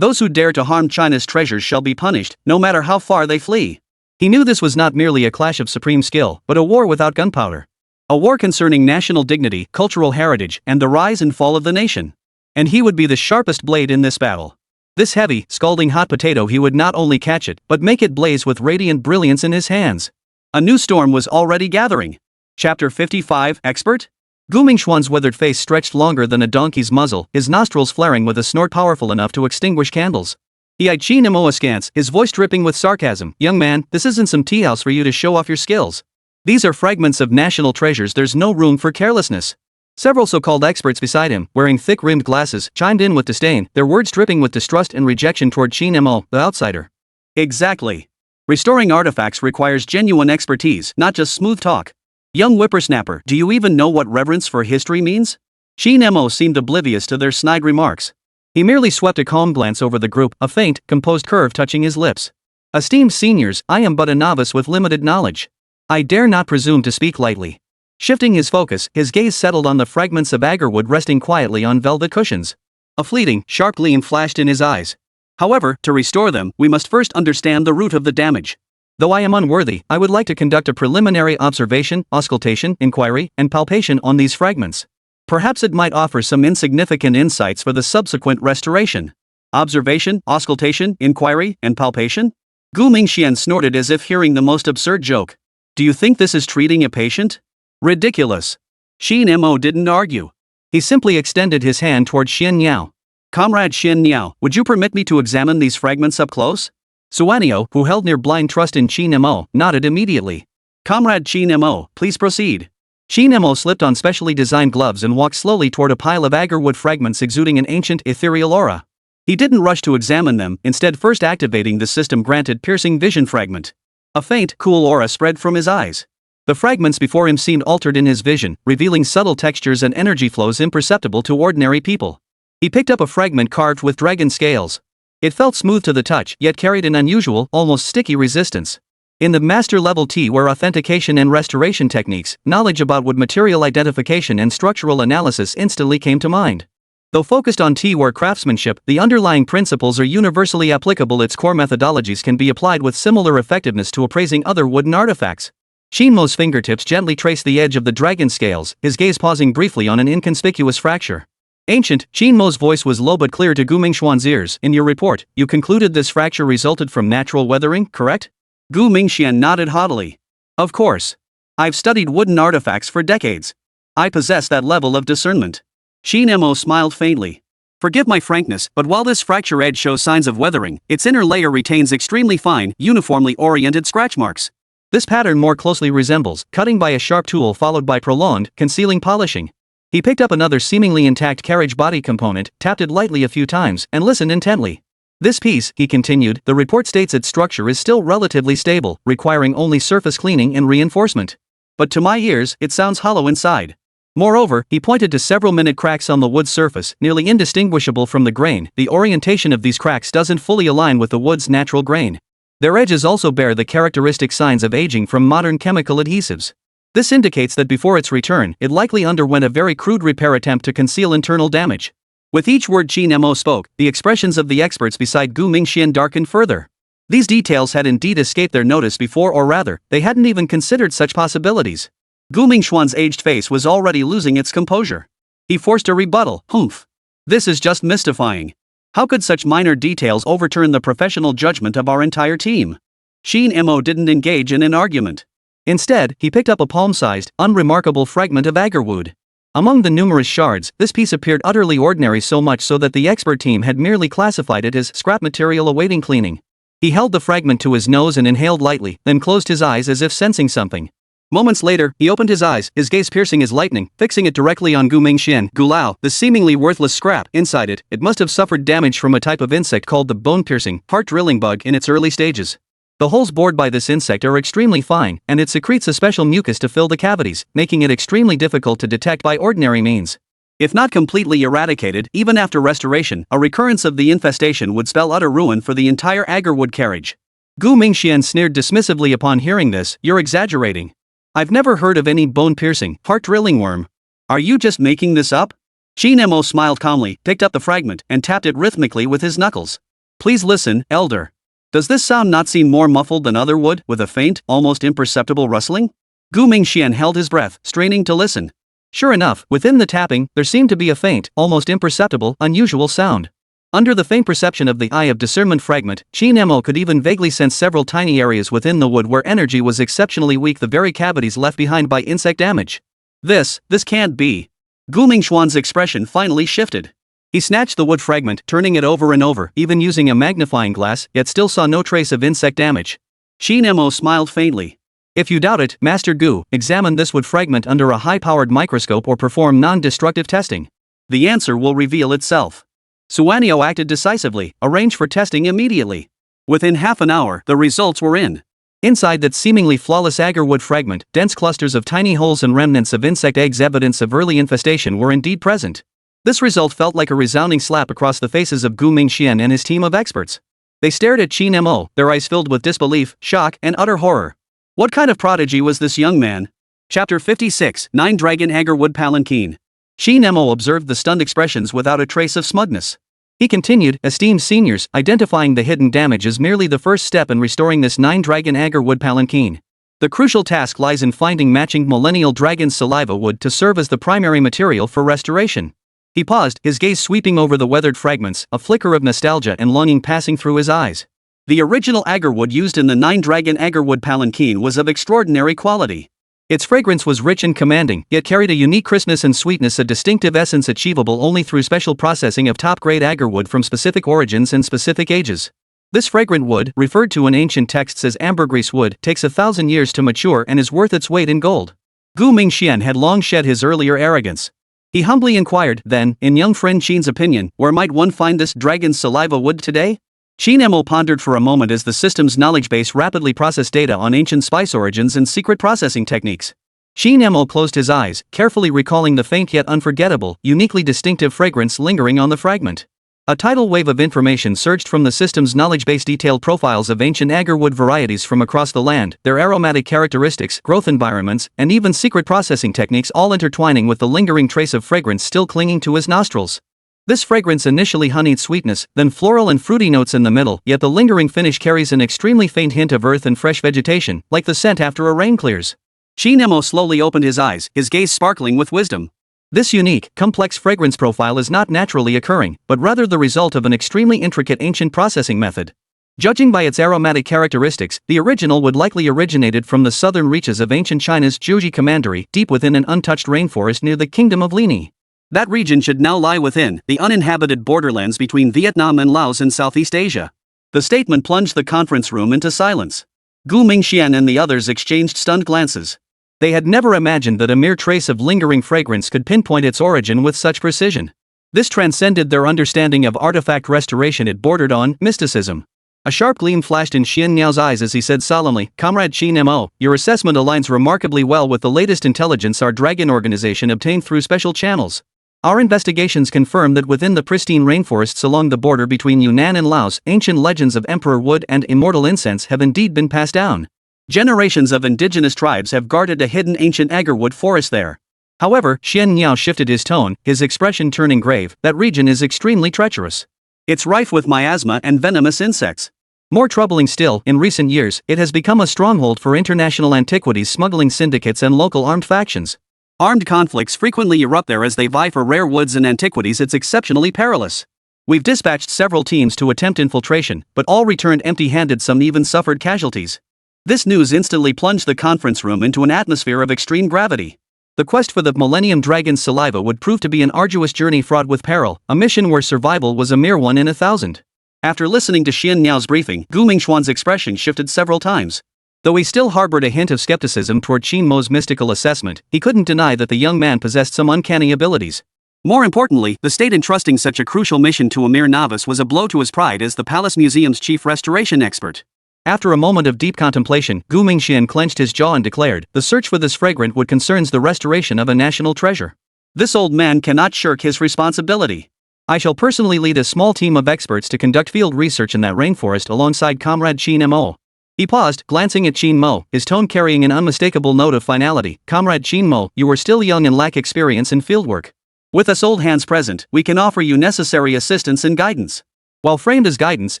Speaker 1: Those who dare to harm China's treasures shall be punished, no matter how far they flee. He knew this was not merely a clash of supreme skill, but a war without gunpowder. A war concerning national dignity, cultural heritage, and the rise and fall of the nation. And he would be the sharpest blade in this battle. This heavy, scalding hot potato, he would not only catch it, but make it blaze with radiant brilliance in his hands. A new storm was already gathering. Chapter 55, Expert? Gu Mingxuan's withered face stretched longer than a donkey's muzzle, his nostrils flaring with a snort powerful enough to extinguish candles. He eyed Qin Mo askance, his voice dripping with sarcasm. Young man, this isn't some tea house for you to show off your skills. These are fragments of national treasures, there's no room for carelessness. Several so-called experts beside him, wearing thick-rimmed glasses, chimed in with disdain, their words dripping with distrust and rejection toward Qin Mo, the outsider. Exactly. Restoring artifacts requires genuine expertise, not just smooth talk. Young whippersnapper, do you even know what reverence for history means? Qin Mo seemed oblivious to their snide remarks. He merely swept a calm glance over the group, a faint, composed curve touching his lips. Esteemed seniors, I am but a novice with limited knowledge. I dare not presume to speak lightly. Shifting his focus, his gaze settled on the fragments of agarwood resting quietly on velvet cushions. A fleeting, sharp gleam flashed in his eyes. However, to restore them, we must first understand the root of the damage. Though I am unworthy, I would like to conduct a preliminary observation, auscultation, inquiry, and palpation on these fragments. Perhaps it might offer some insignificant insights for the subsequent restoration. Observation, auscultation, inquiry, and palpation? Gu Mingxian snorted as if hearing the most absurd joke. Do you think this is treating a patient? Ridiculous. Qin Mo didn't argue. He simply extended his hand toward Xian Niao. Comrade Xian Niao, would you permit me to examine these fragments up close? Suanio, who held near blind trust in Qin Mo, nodded immediately.
Speaker 2: Comrade Qin Mo, please proceed.
Speaker 1: Qin Mo slipped on specially designed gloves and walked slowly toward a pile of agarwood fragments exuding an ancient, ethereal aura. He didn't rush to examine them, instead first activating the system-granted piercing vision fragment. A faint, cool aura spread from his eyes. The fragments before him seemed altered in his vision, revealing subtle textures and energy flows imperceptible to ordinary people. He picked up a fragment carved with dragon scales. It felt smooth to the touch, yet carried an unusual, almost sticky resistance. In the master-level T-ware authentication and restoration techniques, knowledge about wood material identification and structural analysis instantly came to mind. Though focused on T-ware craftsmanship, the underlying principles are universally applicable. Its core methodologies can be applied with similar effectiveness to appraising other wooden artifacts. Qin Mo's fingertips gently traced the edge of the dragon scales, his gaze pausing briefly on an inconspicuous fracture. Ancient, Qin Mo's voice was low but clear to Gu Mingxuan's ears. In your report, you concluded this fracture resulted from natural weathering, correct?
Speaker 2: Gu Mingxian nodded haughtily.
Speaker 1: Of course.
Speaker 2: I've studied wooden artifacts for decades. I possess that level of discernment. Qin Mo smiled faintly. Forgive my frankness, but while this fracture edge shows signs of weathering, its inner layer retains extremely fine, uniformly oriented scratch marks.
Speaker 1: This pattern more closely resembles cutting by a sharp tool followed by prolonged, concealing polishing. He picked up another seemingly intact carriage body component, tapped it lightly a few times, and listened intently. This piece, he continued, the report states its structure is still relatively stable, requiring only surface cleaning and reinforcement. But to my ears, it sounds hollow inside. Moreover, he pointed to several minute cracks on the wood's surface, nearly indistinguishable from the grain. The orientation of these cracks doesn't fully align with the wood's natural grain. Their edges also bear the characteristic signs of aging from modern chemical adhesives. This indicates that before its return, it likely underwent a very crude repair attempt to conceal internal damage. With each word Qin Mo spoke, the expressions of the experts beside Gu Mingxian darkened further. These details had indeed escaped their notice before, or rather, they hadn't even considered such possibilities. Gu Mingxuan's aged face was already losing its composure. He forced a rebuttal. Humph. This is just mystifying. How could such minor details overturn the professional judgment of our entire team? Qin Mo didn't engage in an argument. Instead, he picked up a palm-sized, unremarkable fragment of agarwood. Among the numerous shards, this piece appeared utterly ordinary, so much so that the expert team had merely classified it as scrap material awaiting cleaning. He held the fragment to his nose and inhaled lightly, then closed his eyes as if sensing something. Moments later, he opened his eyes, his gaze piercing as lightning, fixing it directly on Gu Mingxian. Gulao, the seemingly worthless scrap. Inside it, it must have suffered damage from a type of insect called the bone-piercing, heart-drilling bug in its early stages. The holes bored by this insect are extremely fine, and it secretes a special mucus to fill the cavities, making it extremely difficult to detect by ordinary means. If not completely eradicated, even after restoration, a recurrence of the infestation would spell utter ruin for the entire agarwood carriage. Gu Mingxian sneered dismissively upon hearing this. You're exaggerating. I've never heard of any bone-piercing, heart-drilling worm. Are you just making this up? Qin Mo smiled calmly, picked up the fragment, and tapped it rhythmically with his knuckles. Please listen, elder. Does this sound not seem more muffled than other wood, with a faint, almost imperceptible rustling? Gu Mingxian held his breath, straining to listen. Sure enough, within the tapping, there seemed to be a faint, almost imperceptible, unusual sound. Under the faint perception of the eye of discernment fragment, Qin Mo could even vaguely sense several tiny areas within the wood where energy was exceptionally weak, the very cavities left behind by insect damage. This can't be. Gu Mingxuan's expression finally shifted. He snatched the wood fragment, turning it over and over, even using a magnifying glass, yet still saw no trace of insect damage. Qin Mo smiled faintly. If you doubt it, Master Gu, examine this wood fragment under a high-powered microscope or perform non-destructive testing. The answer will reveal itself. Suanio acted decisively, arranged for testing immediately. Within half an hour, the results were in. Inside that seemingly flawless agarwood fragment, dense clusters of tiny holes and remnants of insect eggs, evidence of early infestation, were indeed present. This result felt like a resounding slap across the faces of Gu Mingxian and his team of experts. They stared at Qin Mo, their eyes filled with disbelief, shock, and utter horror. What kind of prodigy was this young man? Chapter 56, 9 Dragon Agarwood Palanquin. Qin Mo observed the stunned expressions without a trace of smugness. He continued, esteemed seniors, identifying the hidden damage is merely the first step in restoring this 9 Dragon Agarwood Palanquin. The crucial task lies in finding matching millennial dragon saliva wood to serve as the primary material for restoration. He paused, his gaze sweeping over the weathered fragments, a flicker of nostalgia and longing passing through his eyes. The original agarwood used in the 9 Dragon Agarwood Palanquin was of extraordinary quality. Its fragrance was rich and commanding, yet carried a unique crispness and sweetness, a distinctive essence achievable only through special processing of top-grade agarwood from specific origins and specific ages. This fragrant wood, referred to in ancient texts as ambergris wood, takes 1,000 years to mature and is worth its weight in gold. Gu Mingxian had long shed his earlier arrogance. He humbly inquired, then, in young friend Qin's opinion, where might one find this dragon's saliva wood today? Qin Mo pondered for a moment as the system's knowledge base rapidly processed data on ancient spice origins and secret processing techniques. Qin Mo closed his eyes, carefully recalling the faint yet unforgettable, uniquely distinctive fragrance lingering on the fragment. A tidal wave of information surged from the system's knowledge base, detailed profiles of ancient agarwood varieties from across the land, their aromatic characteristics, growth environments, and even secret processing techniques, all intertwining with the lingering trace of fragrance still clinging to his nostrils. This fragrance initially honeyed sweetness, then floral and fruity notes in the middle, yet the lingering finish carries an extremely faint hint of earth and fresh vegetation, like the scent after a rain clears. Qin Mo slowly opened his eyes, his gaze sparkling with wisdom. This unique, complex fragrance profile is not naturally occurring, but rather the result of an extremely intricate ancient processing method. Judging by its aromatic characteristics, the original would likely originated from the southern reaches of ancient China's Jiuji Commandery, deep within an untouched rainforest near the Kingdom of Lini. That region should now lie within the uninhabited borderlands between Vietnam and Laos in Southeast Asia. The statement plunged the conference room into silence. Gu Mingxian and the others exchanged stunned glances. They had never imagined that a mere trace of lingering fragrance could pinpoint its origin with such precision. This transcended their understanding of artifact restoration. It bordered on mysticism. A sharp gleam flashed in Xian Niao's eyes as he said solemnly, "Comrade Qin Mo, your assessment aligns remarkably well with the latest intelligence our dragon organization obtained through special channels. Our investigations confirm that within the pristine rainforests along the border between Yunnan and Laos, ancient legends of emperor wood and immortal incense have indeed been passed down. Generations of indigenous tribes have guarded a hidden ancient agarwood forest there." However, Xian Niao shifted his tone, his expression turning grave. "That region is extremely treacherous. It's rife with miasma and venomous insects. More troubling still, in recent years, it has become a stronghold for international antiquities smuggling syndicates and local armed factions. Armed conflicts frequently erupt there as they vie for rare woods and antiquities. It's exceptionally perilous. We've dispatched several teams to attempt infiltration, but all returned empty-handed. Some even suffered casualties." This news instantly plunged the conference room into an atmosphere of extreme gravity. The quest for the Millennium Dragon's saliva would prove to be an arduous journey fraught with peril, a mission where survival was a mere 1 in 1,000. After listening to Xian Niao's briefing, Gu Mingxuan's expression shifted several times. Though he still harbored a hint of skepticism toward Qin Mo's mystical assessment, he couldn't deny that the young man possessed some uncanny abilities. More importantly, the state entrusting such a crucial mission to a mere novice was a blow to his pride as the Palace Museum's chief restoration expert. After a moment of deep contemplation, Gu Mingxian clenched his jaw and declared, "The search for this fragrant wood concerns the restoration of a national treasure. This old man cannot shirk his responsibility. I shall personally lead a small team of experts to conduct field research in that rainforest alongside Comrade Qin Mo." He paused, glancing at Qin Mo, his tone carrying an unmistakable note of finality. "Comrade Qin Mo, you are still young and lack experience in fieldwork. With us old hands present, we can offer you necessary assistance and guidance." While framed as guidance,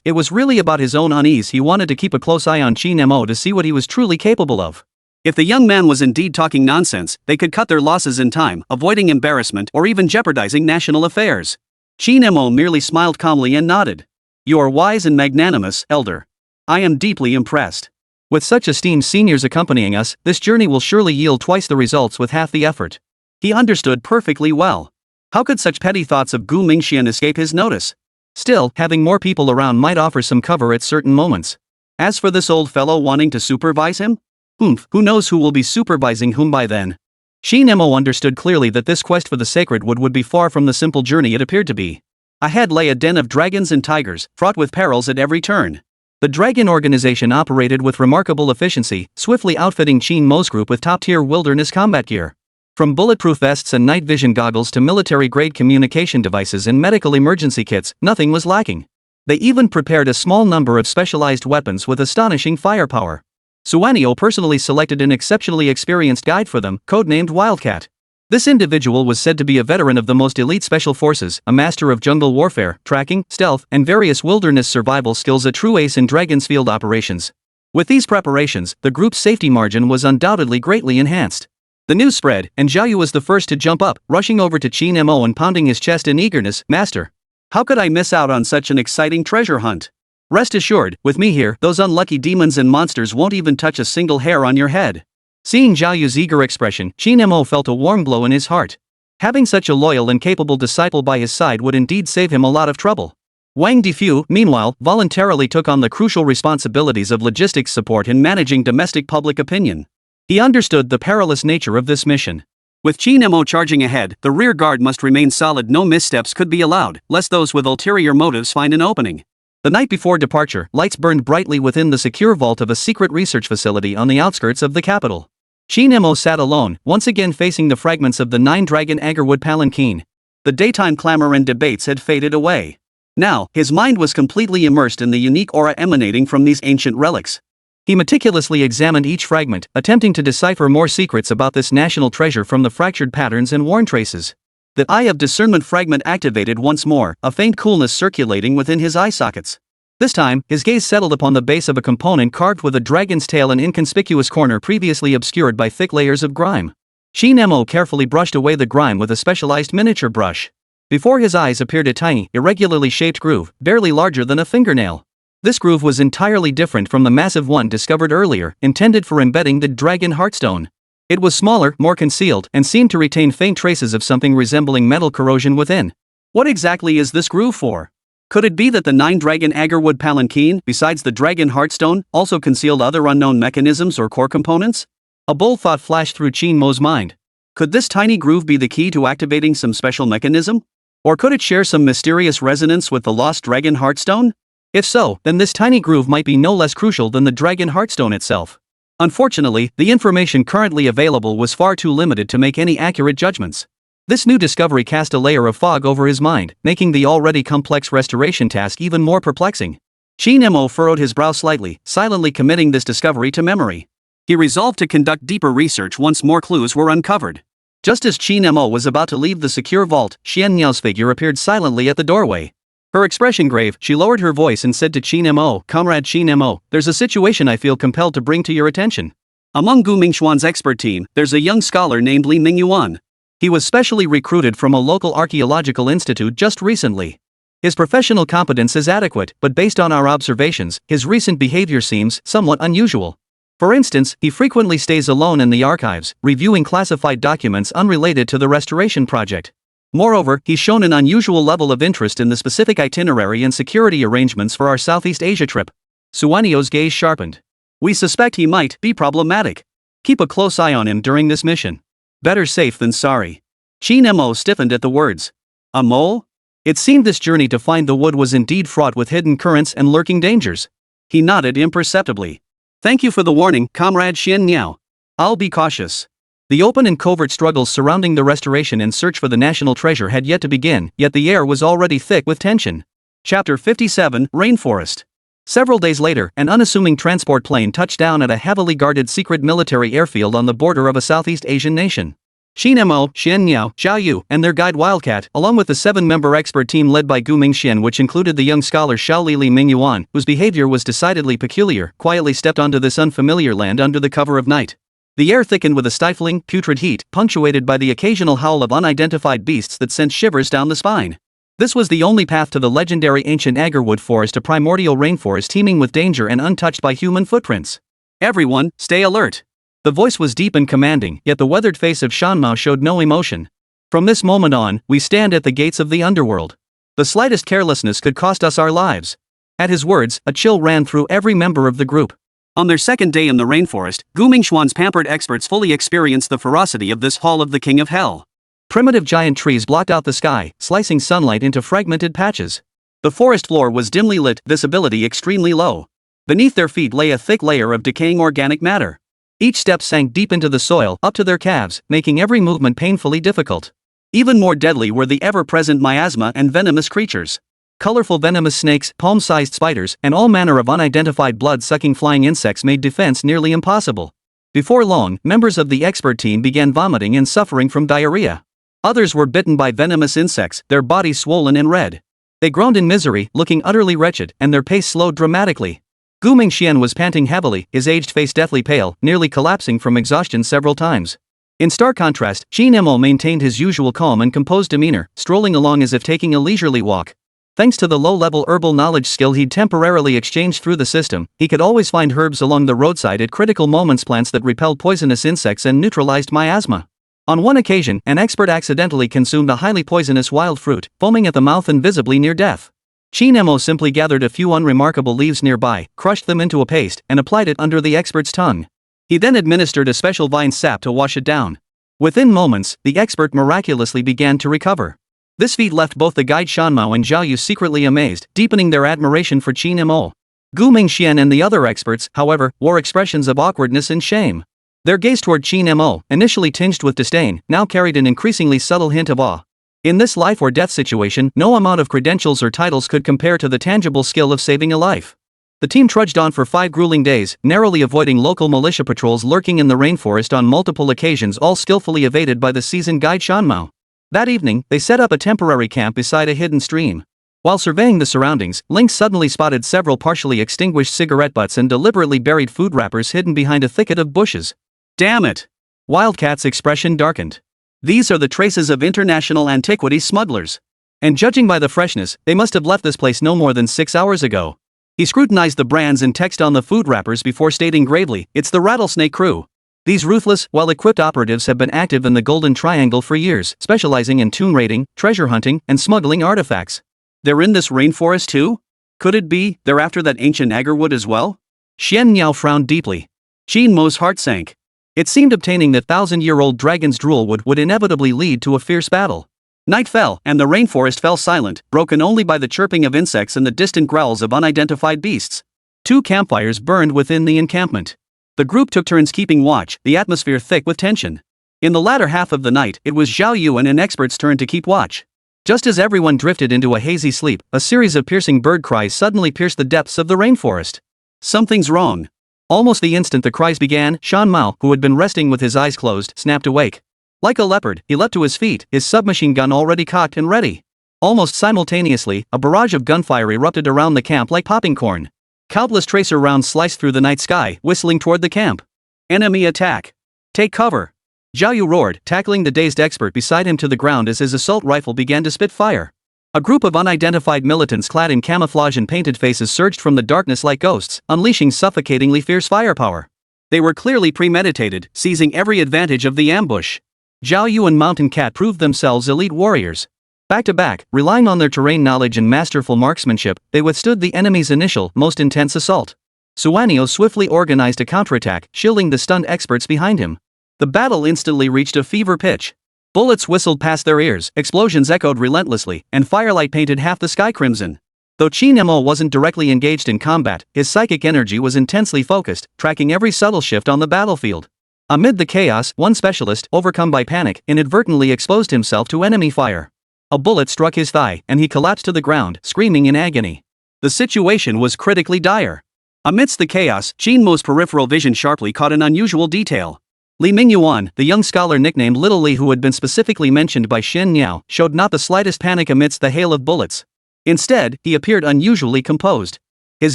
Speaker 1: it was really about his own unease. He wanted to keep a close eye on Qin Mo to see what he was truly capable of. If the young man was indeed talking nonsense, they could cut their losses in time, avoiding embarrassment or even jeopardizing national affairs. Qin Mo merely smiled calmly and nodded. "You are wise and magnanimous, elder. I am deeply impressed. With such esteemed seniors accompanying us, this journey will surely yield twice the results with half the effort." He understood perfectly well. How could such petty thoughts of Gu Mingxian escape his notice? Still, having more people around might offer some cover at certain moments. As for this old fellow wanting to supervise him? Who knows who will be supervising whom by then? Qin Mo understood clearly that this quest for the sacred wood would be far from the simple journey it appeared to be. Ahead lay a den of dragons and tigers, fraught with perils at every turn. The Dragon organization operated with remarkable efficiency, swiftly outfitting Qin Mo's group with top-tier wilderness combat gear. From bulletproof vests and night vision goggles to military-grade communication devices and medical emergency kits, nothing was lacking. They even prepared a small number of specialized weapons with astonishing firepower. Suanio personally selected an exceptionally experienced guide for them, codenamed Wildcat. This individual was said to be a veteran of the most elite special forces, a master of jungle warfare, tracking, stealth, and various wilderness survival skills, a true ace in Dragon's field operations. With these preparations, the group's safety margin was undoubtedly greatly enhanced. The news spread, and Zhao Yu was the first to jump up, rushing over to Qin Mo and pounding his chest in eagerness. "Master, how could I miss out on such an exciting treasure hunt? Rest assured, with me here, those unlucky demons and monsters won't even touch a single hair on your head." Seeing Zhao Yu's eager expression, Qin Mo felt a warm glow in his heart. Having such a loyal and capable disciple by his side would indeed save him a lot of trouble.
Speaker 2: Wang Defu, meanwhile, voluntarily took on the crucial responsibilities of logistics support in managing domestic public opinion. He understood the perilous nature of this mission. With Qin Mo charging ahead, the rear guard must remain solid. No missteps could be allowed, lest those with ulterior motives find an opening. The night before departure, lights burned brightly within the secure vault of a secret research facility on the outskirts of the capital. Qin Mo sat alone, once again facing the fragments of the 9-dragon agarwood palanquin. The daytime clamor and debates had faded away. Now, his mind was completely immersed in the unique aura emanating from these ancient relics. He meticulously examined each fragment, attempting to decipher more secrets about this national treasure from the fractured patterns and worn traces. The eye of discernment fragment activated once more, a faint coolness circulating within his eye sockets. This time, his gaze settled upon the base of a component carved with a dragon's tail, an inconspicuous corner previously obscured by thick layers of grime. Qin Mo carefully brushed away the grime with a specialized miniature brush. Before his eyes appeared a tiny, irregularly shaped groove, barely larger than a fingernail. This groove was entirely different from the massive one discovered earlier, intended for embedding the dragon heartstone. It was smaller, more concealed, and seemed to retain faint traces of something resembling metal corrosion within. What exactly is this groove for? Could it be that the 9-dragon agarwood palanquin, besides the dragon heartstone, also concealed other unknown mechanisms or core components? A bold thought flashed through Qin Mo's mind. Could this tiny groove be the key to activating some special mechanism? Or could it share some mysterious resonance with the lost dragon heartstone? If so, then this tiny groove might be no less crucial than the dragon heartstone itself. Unfortunately, the information currently available was far too limited to make any accurate judgments. This new discovery cast a layer of fog over his mind, making the already complex restoration task even more perplexing. Qin Mo furrowed his brow slightly, silently committing this discovery to memory. He resolved to conduct deeper research once more clues were uncovered. Just as Qin Mo was about to leave the secure vault, Xian Niao's figure appeared silently at the doorway. Her expression grave, she lowered her voice and said to Qin Mo, "Comrade Qin Mo, there's a situation I feel compelled to bring to your attention. Among Gu Mingxuan's expert team, there's a young scholar named Li Mingyuan. He was specially recruited from a local archaeological institute just recently. His professional competence is adequate, but based on our observations, his recent behavior seems somewhat unusual. For instance, he frequently stays alone in the archives, reviewing classified documents unrelated to the restoration project. Moreover, he's shown an unusual level of interest in the specific itinerary and security arrangements for our Southeast Asia trip." Suanio's gaze sharpened. "We suspect he might be problematic. Keep a close eye on him during this mission. Better safe than sorry." Qin Mo stiffened at the words. A mole? It seemed this journey to find the wood was indeed fraught with hidden currents and lurking dangers. He nodded imperceptibly. "Thank you for the warning, Comrade Xian Niao. I'll be cautious." The open and covert struggles surrounding the restoration and search for the national treasure had yet to begin, yet the air was already thick with tension. Chapter 57, Rainforest. Several days later, an unassuming transport plane touched down at a heavily guarded secret military airfield on the border of a Southeast Asian nation. Qin Mo, Xian Niao, Zhao Yu, and their guide Wildcat, along with the 7-member expert team led by Gu Mingxian, which included the young scholar Shaoli Li Mingyuan, whose behavior was decidedly peculiar, quietly stepped onto this unfamiliar land under the cover of night. The air thickened with a stifling, putrid heat, punctuated by the occasional howl of unidentified beasts that sent shivers down the spine. This was the only path to the legendary ancient agarwood forest, a primordial rainforest teeming with danger and untouched by human footprints. "Everyone, stay alert." The voice was deep and commanding, yet the weathered face of Shanmao showed no emotion. "From this moment on, we stand at the gates of the underworld. The slightest carelessness could cost us our lives." At his words, a chill ran through every member of the group. On their second day in the rainforest, Gu Mingxuan's pampered experts fully experienced the ferocity of this Hall of the King of Hell. Primitive giant trees blocked out the sky, slicing sunlight into fragmented patches. The forest floor was dimly lit, visibility extremely low. Beneath their feet lay a thick layer of decaying organic matter. Each step sank deep into the soil, up to their calves, making every movement painfully difficult. Even more deadly were the ever-present miasma and venomous creatures. Colorful venomous snakes, palm-sized spiders, and all manner of unidentified blood-sucking flying insects made defense nearly impossible. Before long, members of the expert team began vomiting and suffering from diarrhea. Others were bitten by venomous insects, their bodies swollen and red. They groaned in misery, looking utterly wretched, and their pace slowed dramatically. Gu Mingxian was panting heavily, his aged face deathly pale, nearly collapsing from exhaustion several times. In stark contrast, Qin Mo maintained his usual calm and composed demeanor, strolling along as if taking a leisurely walk. Thanks to the low-level herbal knowledge skill he'd temporarily exchanged through the system, he could always find herbs along the roadside at critical moments, plants that repelled poisonous insects and neutralized miasma. On one occasion, an expert accidentally consumed a highly poisonous wild fruit, foaming at the mouth and visibly near death.
Speaker 1: Qin Mo simply gathered a few unremarkable leaves nearby, crushed them into a paste, and applied it under the expert's tongue. He then administered a special vine sap to wash it down. Within moments, the expert miraculously began to recover. This feat left both the guide Shanmao and Zhao Yu secretly amazed, deepening their admiration for Qin Mo. Gu Mingxian and the other experts, however, wore expressions of awkwardness and shame. Their gaze toward Qin Mo, initially tinged with disdain, now carried an increasingly subtle hint of awe. In this life or death situation, no amount of credentials or titles could compare to the tangible skill of saving a life. The team trudged on for 5 grueling days, narrowly avoiding local militia patrols lurking in the rainforest on multiple occasions, all skillfully evaded by the seasoned guide Shanmao. That evening, they set up a temporary camp beside a hidden stream. While surveying the surroundings, Link suddenly spotted several partially extinguished cigarette butts and deliberately buried food wrappers hidden behind a thicket of bushes.
Speaker 2: Damn it!
Speaker 1: Wildcat's expression darkened.
Speaker 2: These are the traces of international antiquities smugglers.
Speaker 1: And judging by the freshness, they must have left this place no more than 6 hours ago.
Speaker 2: He scrutinized the brands and text on the food wrappers before stating gravely, "It's the Rattlesnake Crew."
Speaker 1: These ruthless, well-equipped operatives have been active in the Golden Triangle for years, specializing in tomb raiding, treasure hunting, and smuggling artifacts.
Speaker 2: They're in this rainforest too? Could it be they're after that ancient agarwood as well?
Speaker 1: Xian Niao frowned deeply.
Speaker 2: Qin Mo's heart sank.
Speaker 1: It seemed obtaining the 1,000-year-old dragon's drool would inevitably lead to a fierce battle.
Speaker 2: Night fell, and the rainforest fell silent, broken only by the chirping of insects and the distant growls of unidentified beasts.
Speaker 1: 2 campfires burned within the encampment.
Speaker 2: The group took turns keeping watch, the atmosphere thick with tension. In the latter half of the night, it was Zhao Yu and an expert's turn to keep watch.
Speaker 1: Just as everyone drifted into a hazy sleep, a series of piercing bird cries suddenly pierced the depths of the rainforest.
Speaker 2: Something's wrong.
Speaker 1: Almost the instant the cries began, Shanmao, who had been resting with his eyes closed, snapped awake. Like a leopard, he leapt to his feet, his submachine gun already cocked and ready. Almost simultaneously, a barrage of gunfire erupted around the camp like popping corn. Countless tracer rounds sliced through the night sky, whistling toward the camp.
Speaker 2: Enemy attack! Take cover!
Speaker 1: Zhao Yu roared, tackling the dazed expert beside him to the ground as his assault rifle began to spit fire. A group of unidentified militants clad in camouflage and painted faces surged from the darkness like ghosts, unleashing suffocatingly fierce firepower.
Speaker 2: They were clearly premeditated, seizing every advantage of the ambush.
Speaker 1: Zhao Yu and Mountain Cat proved themselves elite warriors. Back to back, relying on their terrain knowledge and masterful marksmanship, they withstood the enemy's initial, most intense assault. Suanio swiftly organized a counterattack, shielding the stunned experts behind him. The battle instantly reached a fever pitch. Bullets whistled past their ears, explosions echoed relentlessly, and firelight painted half the sky crimson. Though Qin Mo wasn't directly engaged in combat, his psychic energy was intensely focused, tracking every subtle shift on the battlefield. Amid the chaos, one specialist, overcome by panic, inadvertently exposed himself to enemy fire. A bullet struck his thigh, and he collapsed to the ground, screaming in agony.
Speaker 2: The situation was critically dire. Amidst the chaos, Qin Mo's peripheral vision sharply caught an unusual detail.
Speaker 1: Li Mingyuan, the young scholar nicknamed Little Li who had been specifically mentioned by Shen Niao, showed not the slightest panic amidst the hail of bullets. Instead, he appeared unusually composed. His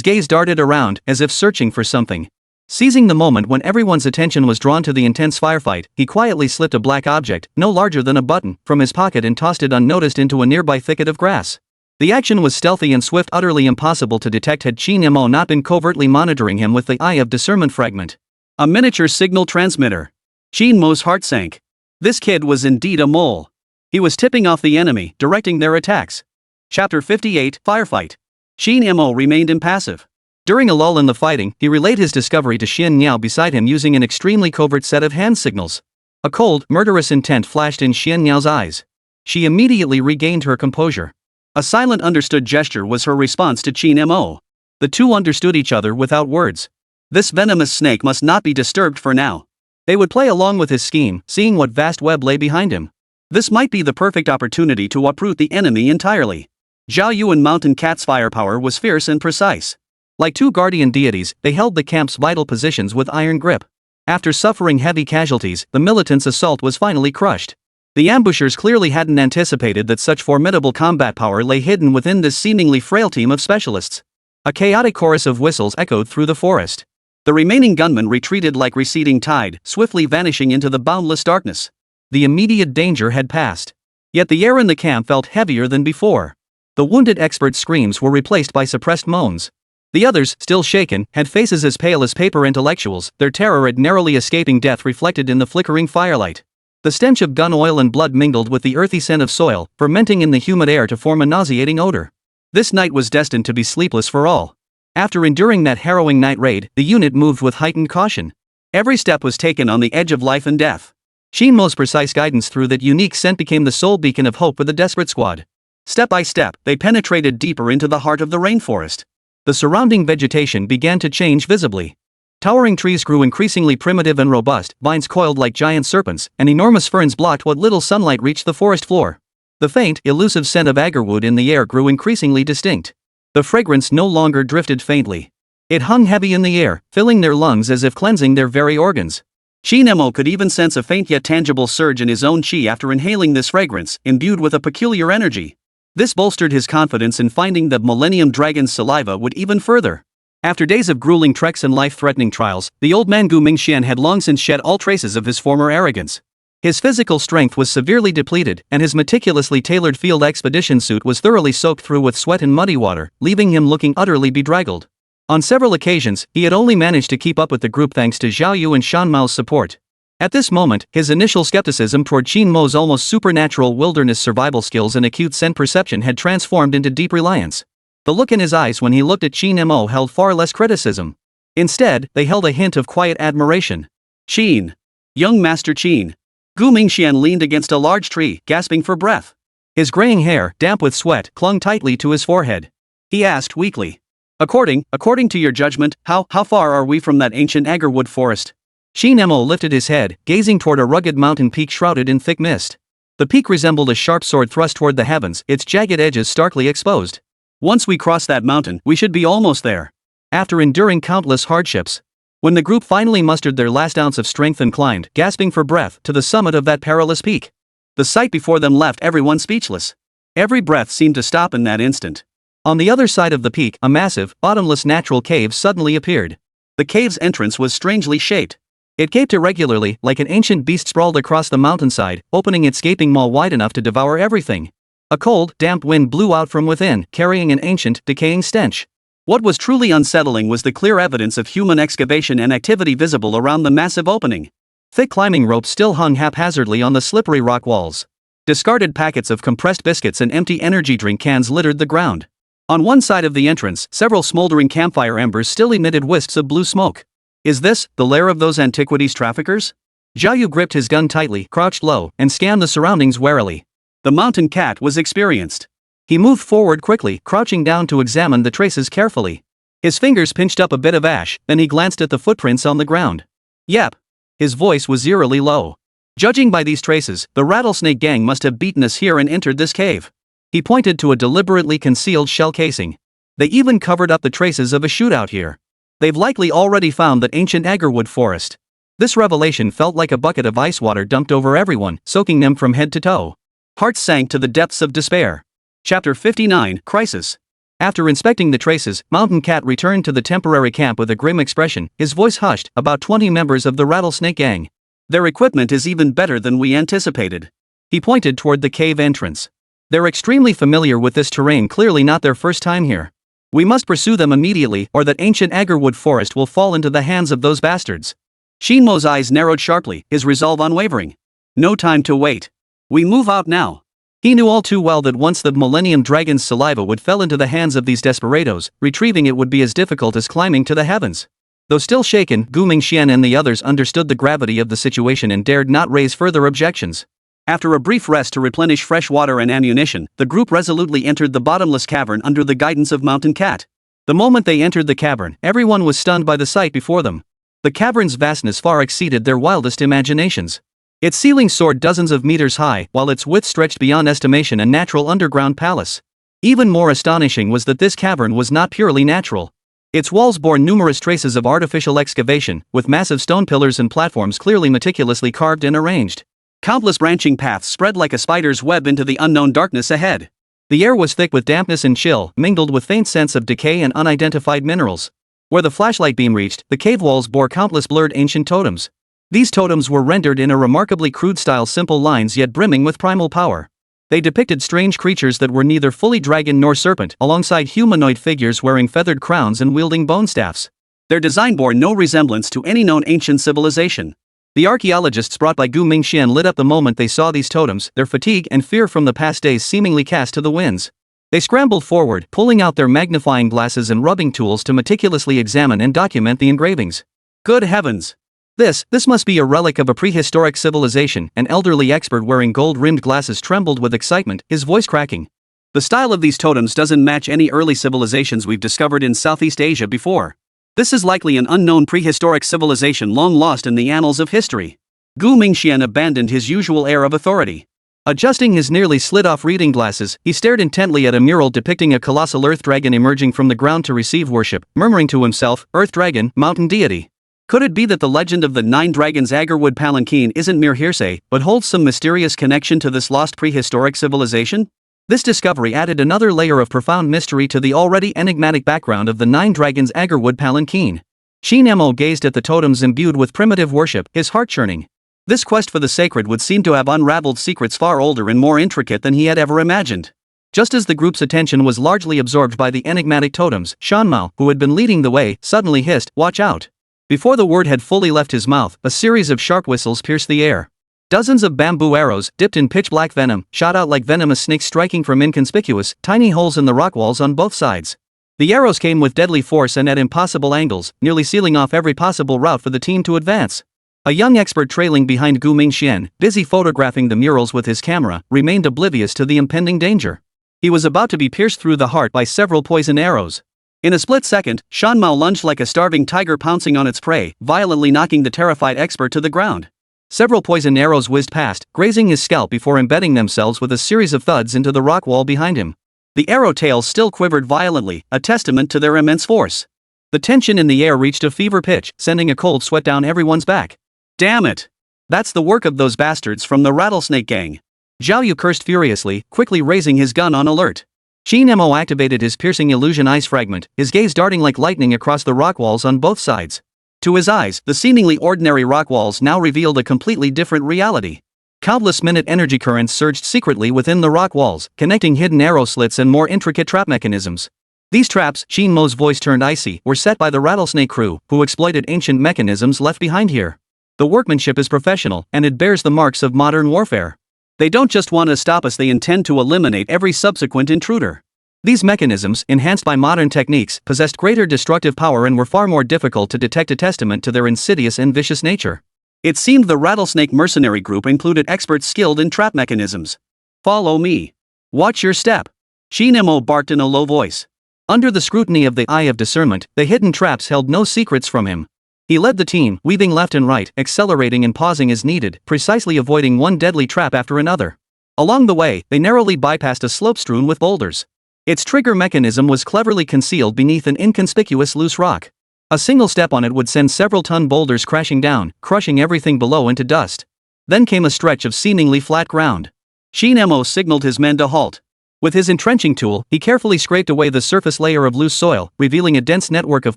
Speaker 1: gaze darted around, as if searching for something. Seizing the moment when everyone's attention was drawn to the intense firefight, he quietly slipped a black object, no larger than a button, from his pocket and tossed it unnoticed into a nearby thicket of grass. The action was stealthy and swift, utterly impossible to detect had Qin Mo not been covertly monitoring him with the eye of discernment fragment.
Speaker 2: A miniature signal transmitter. Qin Mo's heart sank. This kid was indeed a mole. He was tipping off the enemy, directing their attacks. Chapter 58, Firefight. Qin Mo remained impassive. During a lull in the fighting, he relayed his discovery to Xian Niao beside him using an extremely covert set of hand signals. A cold, murderous intent flashed in Xian Niao's eyes. She immediately regained her composure. A silent understood gesture was her response to Qin Mo. The two understood each other without words. This venomous snake must not be disturbed for now. They would play along with his scheme, seeing what vast web lay behind him. This might be the perfect opportunity to uproot the enemy entirely. Zhao Yu and Mountain Cat's firepower was fierce and precise. Like two guardian deities, they held the camp's vital positions with iron grip. After suffering heavy casualties, the militants' assault was finally crushed. The ambushers clearly hadn't anticipated that such formidable combat power lay hidden within this seemingly frail team of specialists. A chaotic chorus of whistles echoed through the forest. The remaining gunmen retreated like receding tide, swiftly vanishing into the boundless darkness. The immediate danger had passed. Yet the air in the camp felt heavier than before. The wounded expert's screams were replaced by suppressed moans. The others, still shaken, had faces as pale as paper intellectuals, their terror at narrowly escaping death reflected in the flickering firelight. The stench of gun oil and blood mingled with the earthy scent of soil, fermenting in the humid air to form a nauseating odor. This night was destined to be sleepless for all. After enduring that harrowing night raid, the unit moved with heightened caution. Every step was taken on the edge of life and death. Qin Mo's precise guidance through that unique scent became the sole beacon of hope for the desperate squad. Step by step, they penetrated deeper into the heart of the rainforest. The surrounding vegetation began to change visibly. Towering trees grew increasingly primitive and robust, vines coiled like giant serpents, and enormous ferns blocked what little sunlight reached the forest floor. The faint, elusive scent of agarwood in the air grew increasingly distinct. The fragrance no longer drifted faintly. It hung heavy in the air, filling their lungs as if cleansing their very organs. Qin Mo could even sense a faint yet tangible surge in his own qi after inhaling this fragrance, imbued with a peculiar energy. This bolstered his confidence in finding the Millennium Dragon's saliva would even further. After days of grueling treks and life-threatening trials, the old man Gu Mingxian had long since shed all traces of his former arrogance. His physical strength was severely depleted, and his meticulously tailored field expedition suit was thoroughly soaked through with sweat and muddy water, leaving him looking utterly bedraggled. On several occasions, he had only managed to keep up with the group thanks to Zhao Yu and Shan Mao's support. At this moment, his initial skepticism toward Qin Mo's almost supernatural wilderness survival skills and acute scent perception had transformed into deep reliance. The look in his eyes when he looked at Qin Mo held far less criticism. Instead, they held a hint of quiet admiration. Qin. Young Master Qin. Gu Mingxian leaned against a large tree, gasping for breath. His graying hair, damp with sweat, clung tightly to his forehead. He asked weakly. According to your judgment, how far are we from that ancient agarwood forest? Qin Mo lifted his head, gazing toward a rugged mountain peak shrouded in thick mist. The peak resembled a sharp sword thrust toward the heavens, its jagged edges starkly exposed. Once we cross that mountain, we should be almost there. After enduring countless hardships, when the group finally mustered their last ounce of strength and climbed, gasping for breath, to the summit of that perilous peak, the sight before them left everyone speechless. Every breath seemed to stop in that instant. On the other side of the peak, a massive, bottomless natural cave suddenly appeared. The cave's entrance was strangely shaped. It gaped irregularly, like an ancient beast sprawled across the mountainside, opening its gaping maw wide enough to devour everything. A cold, damp wind blew out from within, carrying an ancient, decaying stench. What was truly unsettling was the clear evidence of human excavation and activity visible around the massive opening. Thick climbing ropes still hung haphazardly on the slippery rock walls. Discarded packets of compressed biscuits and empty energy drink cans littered the ground. On one side of the entrance, several smoldering campfire embers still emitted wisps of blue smoke. Is this the lair of those antiquities traffickers? Zhao Yu gripped his gun tightly, crouched low, and scanned the surroundings warily. The mountain cat was experienced. He moved forward quickly, crouching down to examine the traces carefully. His fingers pinched up a bit of ash, then he glanced at the footprints on the ground. Yep. His voice was eerily low. Judging by these traces, the rattlesnake gang must have beaten us here and entered this cave. He pointed to a deliberately concealed shell casing. They even covered up the traces of a shootout here. They've likely already found that ancient agarwood forest. This revelation felt like a bucket of ice water dumped over everyone, soaking them from head to toe. Hearts sank to the depths of despair. Chapter 59, Crisis. After inspecting the traces, Mountain Cat returned to the temporary camp with a grim expression, his voice hushed. About 20 members of the rattlesnake gang. Their equipment is even better than we anticipated. He pointed toward the cave entrance. They're extremely familiar with this terrain, clearly not their first time here. We must pursue them immediately, or that ancient agarwood forest will fall into the hands of those bastards. Qin Mo's eyes narrowed sharply, his resolve unwavering. No time to wait. We move out now. He knew all too well that once the Millennium Dragon's saliva would fell into the hands of these desperados, retrieving it would be as difficult as climbing to the heavens. Though still shaken, Gu Mingxian and the others understood the gravity of the situation and dared not raise further objections. After a brief rest to replenish fresh water and ammunition, the group resolutely entered the bottomless cavern under the guidance of Mountain Cat. The moment they entered the cavern, everyone was stunned by the sight before them. The cavern's vastness far exceeded their wildest imaginations. Its ceiling soared dozens of meters high, while its width stretched beyond estimation, a natural underground palace. Even more astonishing was that this cavern was not purely natural. Its walls bore numerous traces of artificial excavation, with massive stone pillars and platforms clearly meticulously carved and arranged. Countless branching paths spread like a spider's web into the unknown darkness ahead. The air was thick with dampness and chill, mingled with faint scents of decay and unidentified minerals. Where the flashlight beam reached, the cave walls bore countless blurred ancient totems. These totems were rendered in a remarkably crude style, simple lines yet brimming with primal power. They depicted strange creatures that were neither fully dragon nor serpent, alongside humanoid figures wearing feathered crowns and wielding bone staffs. Their design bore no resemblance to any known ancient civilization. The archaeologists brought by Gu Mingxian lit up the moment they saw these totems, their fatigue and fear from the past days seemingly cast to the winds.
Speaker 1: They scrambled forward, pulling out their magnifying glasses and rubbing tools to meticulously examine and document the engravings.
Speaker 2: Good heavens!
Speaker 1: This must be a relic of a prehistoric civilization. An elderly expert wearing gold-rimmed glasses trembled with excitement, his voice cracking.
Speaker 2: The style of these totems doesn't match any early civilizations we've discovered in Southeast Asia before. This is likely an unknown prehistoric civilization long lost in the annals of history. Gu Mingxian abandoned his usual air of authority.
Speaker 1: Adjusting his nearly slid-off reading glasses, he stared intently at a mural depicting a colossal earth dragon emerging from the ground to receive worship, murmuring to himself, "Earth dragon, mountain deity."
Speaker 2: Could it be that the legend of the 9 dragons agarwood palanquin isn't mere hearsay, but holds some mysterious connection to this lost prehistoric civilization?
Speaker 1: This discovery added another layer of profound mystery to the already enigmatic background of the 9 dragons agarwood palanquin. Qin Mo gazed at the totems imbued with primitive worship, his heart churning. This quest for the sacred would seem to have unraveled secrets far older and more intricate than he had ever imagined. Just as the group's attention was largely absorbed by the enigmatic totems, Shan Mao, who had been leading the way, suddenly hissed, "Watch out!" Before the word had fully left his mouth, a series of sharp whistles pierced the air. Dozens of bamboo arrows, dipped in pitch-black venom, shot out like venomous snakes striking from inconspicuous, tiny holes in the rock walls on both sides. The arrows came with deadly force and at impossible angles, nearly sealing off every possible route for the team to advance. A young expert trailing behind Gu Mingxian, busy photographing the murals with his camera, remained oblivious to the impending danger. He was about to be pierced through the heart by several poison arrows. In a split second, Shan Mao lunged like a starving tiger pouncing on its prey, violently knocking the terrified expert to the ground. Several poison arrows whizzed past, grazing his scalp before embedding themselves with a series of thuds into the rock wall behind him. The arrow tails still quivered violently, a testament to their immense force. The tension in the air reached a fever pitch, sending a cold sweat down everyone's back.
Speaker 2: Damn it! That's the work of those bastards from the Rattlesnake Gang.
Speaker 1: Zhao Yu cursed furiously, quickly raising his gun on alert. Qin Mo activated his piercing illusion ice fragment, his gaze darting like lightning across the rock walls on both sides. To his eyes, the seemingly ordinary rock walls now revealed a completely different reality. Countless minute energy currents surged secretly within the rock walls, connecting hidden arrow slits and more intricate trap mechanisms. These traps, Qin Mo's voice turned icy, were set by the Rattlesnake crew, who exploited ancient mechanisms left behind here. The workmanship is professional, and it bears the marks of modern warfare.
Speaker 2: They don't just want to stop us, they intend to eliminate every subsequent intruder.
Speaker 1: These mechanisms, enhanced by modern techniques, possessed greater destructive power and were far more difficult to detect, a testament to their insidious and vicious nature.
Speaker 2: It seemed the Rattlesnake mercenary group included experts skilled in trap mechanisms. "Follow me. Watch your step," Qin Mo barked in a low voice.
Speaker 1: Under the scrutiny of the eye of discernment, the hidden traps held no secrets from him. He led the team, weaving left and right, accelerating and pausing as needed, precisely avoiding one deadly trap after another. Along the way, they narrowly bypassed a slope strewn with boulders. Its trigger mechanism was cleverly concealed beneath an inconspicuous loose rock. A single step on it would send several-ton boulders crashing down, crushing everything below into dust. Then came a stretch of seemingly flat ground.
Speaker 2: Qin Mo signaled his men to halt.
Speaker 1: With his entrenching tool, he carefully scraped away the surface layer of loose soil, revealing a dense network of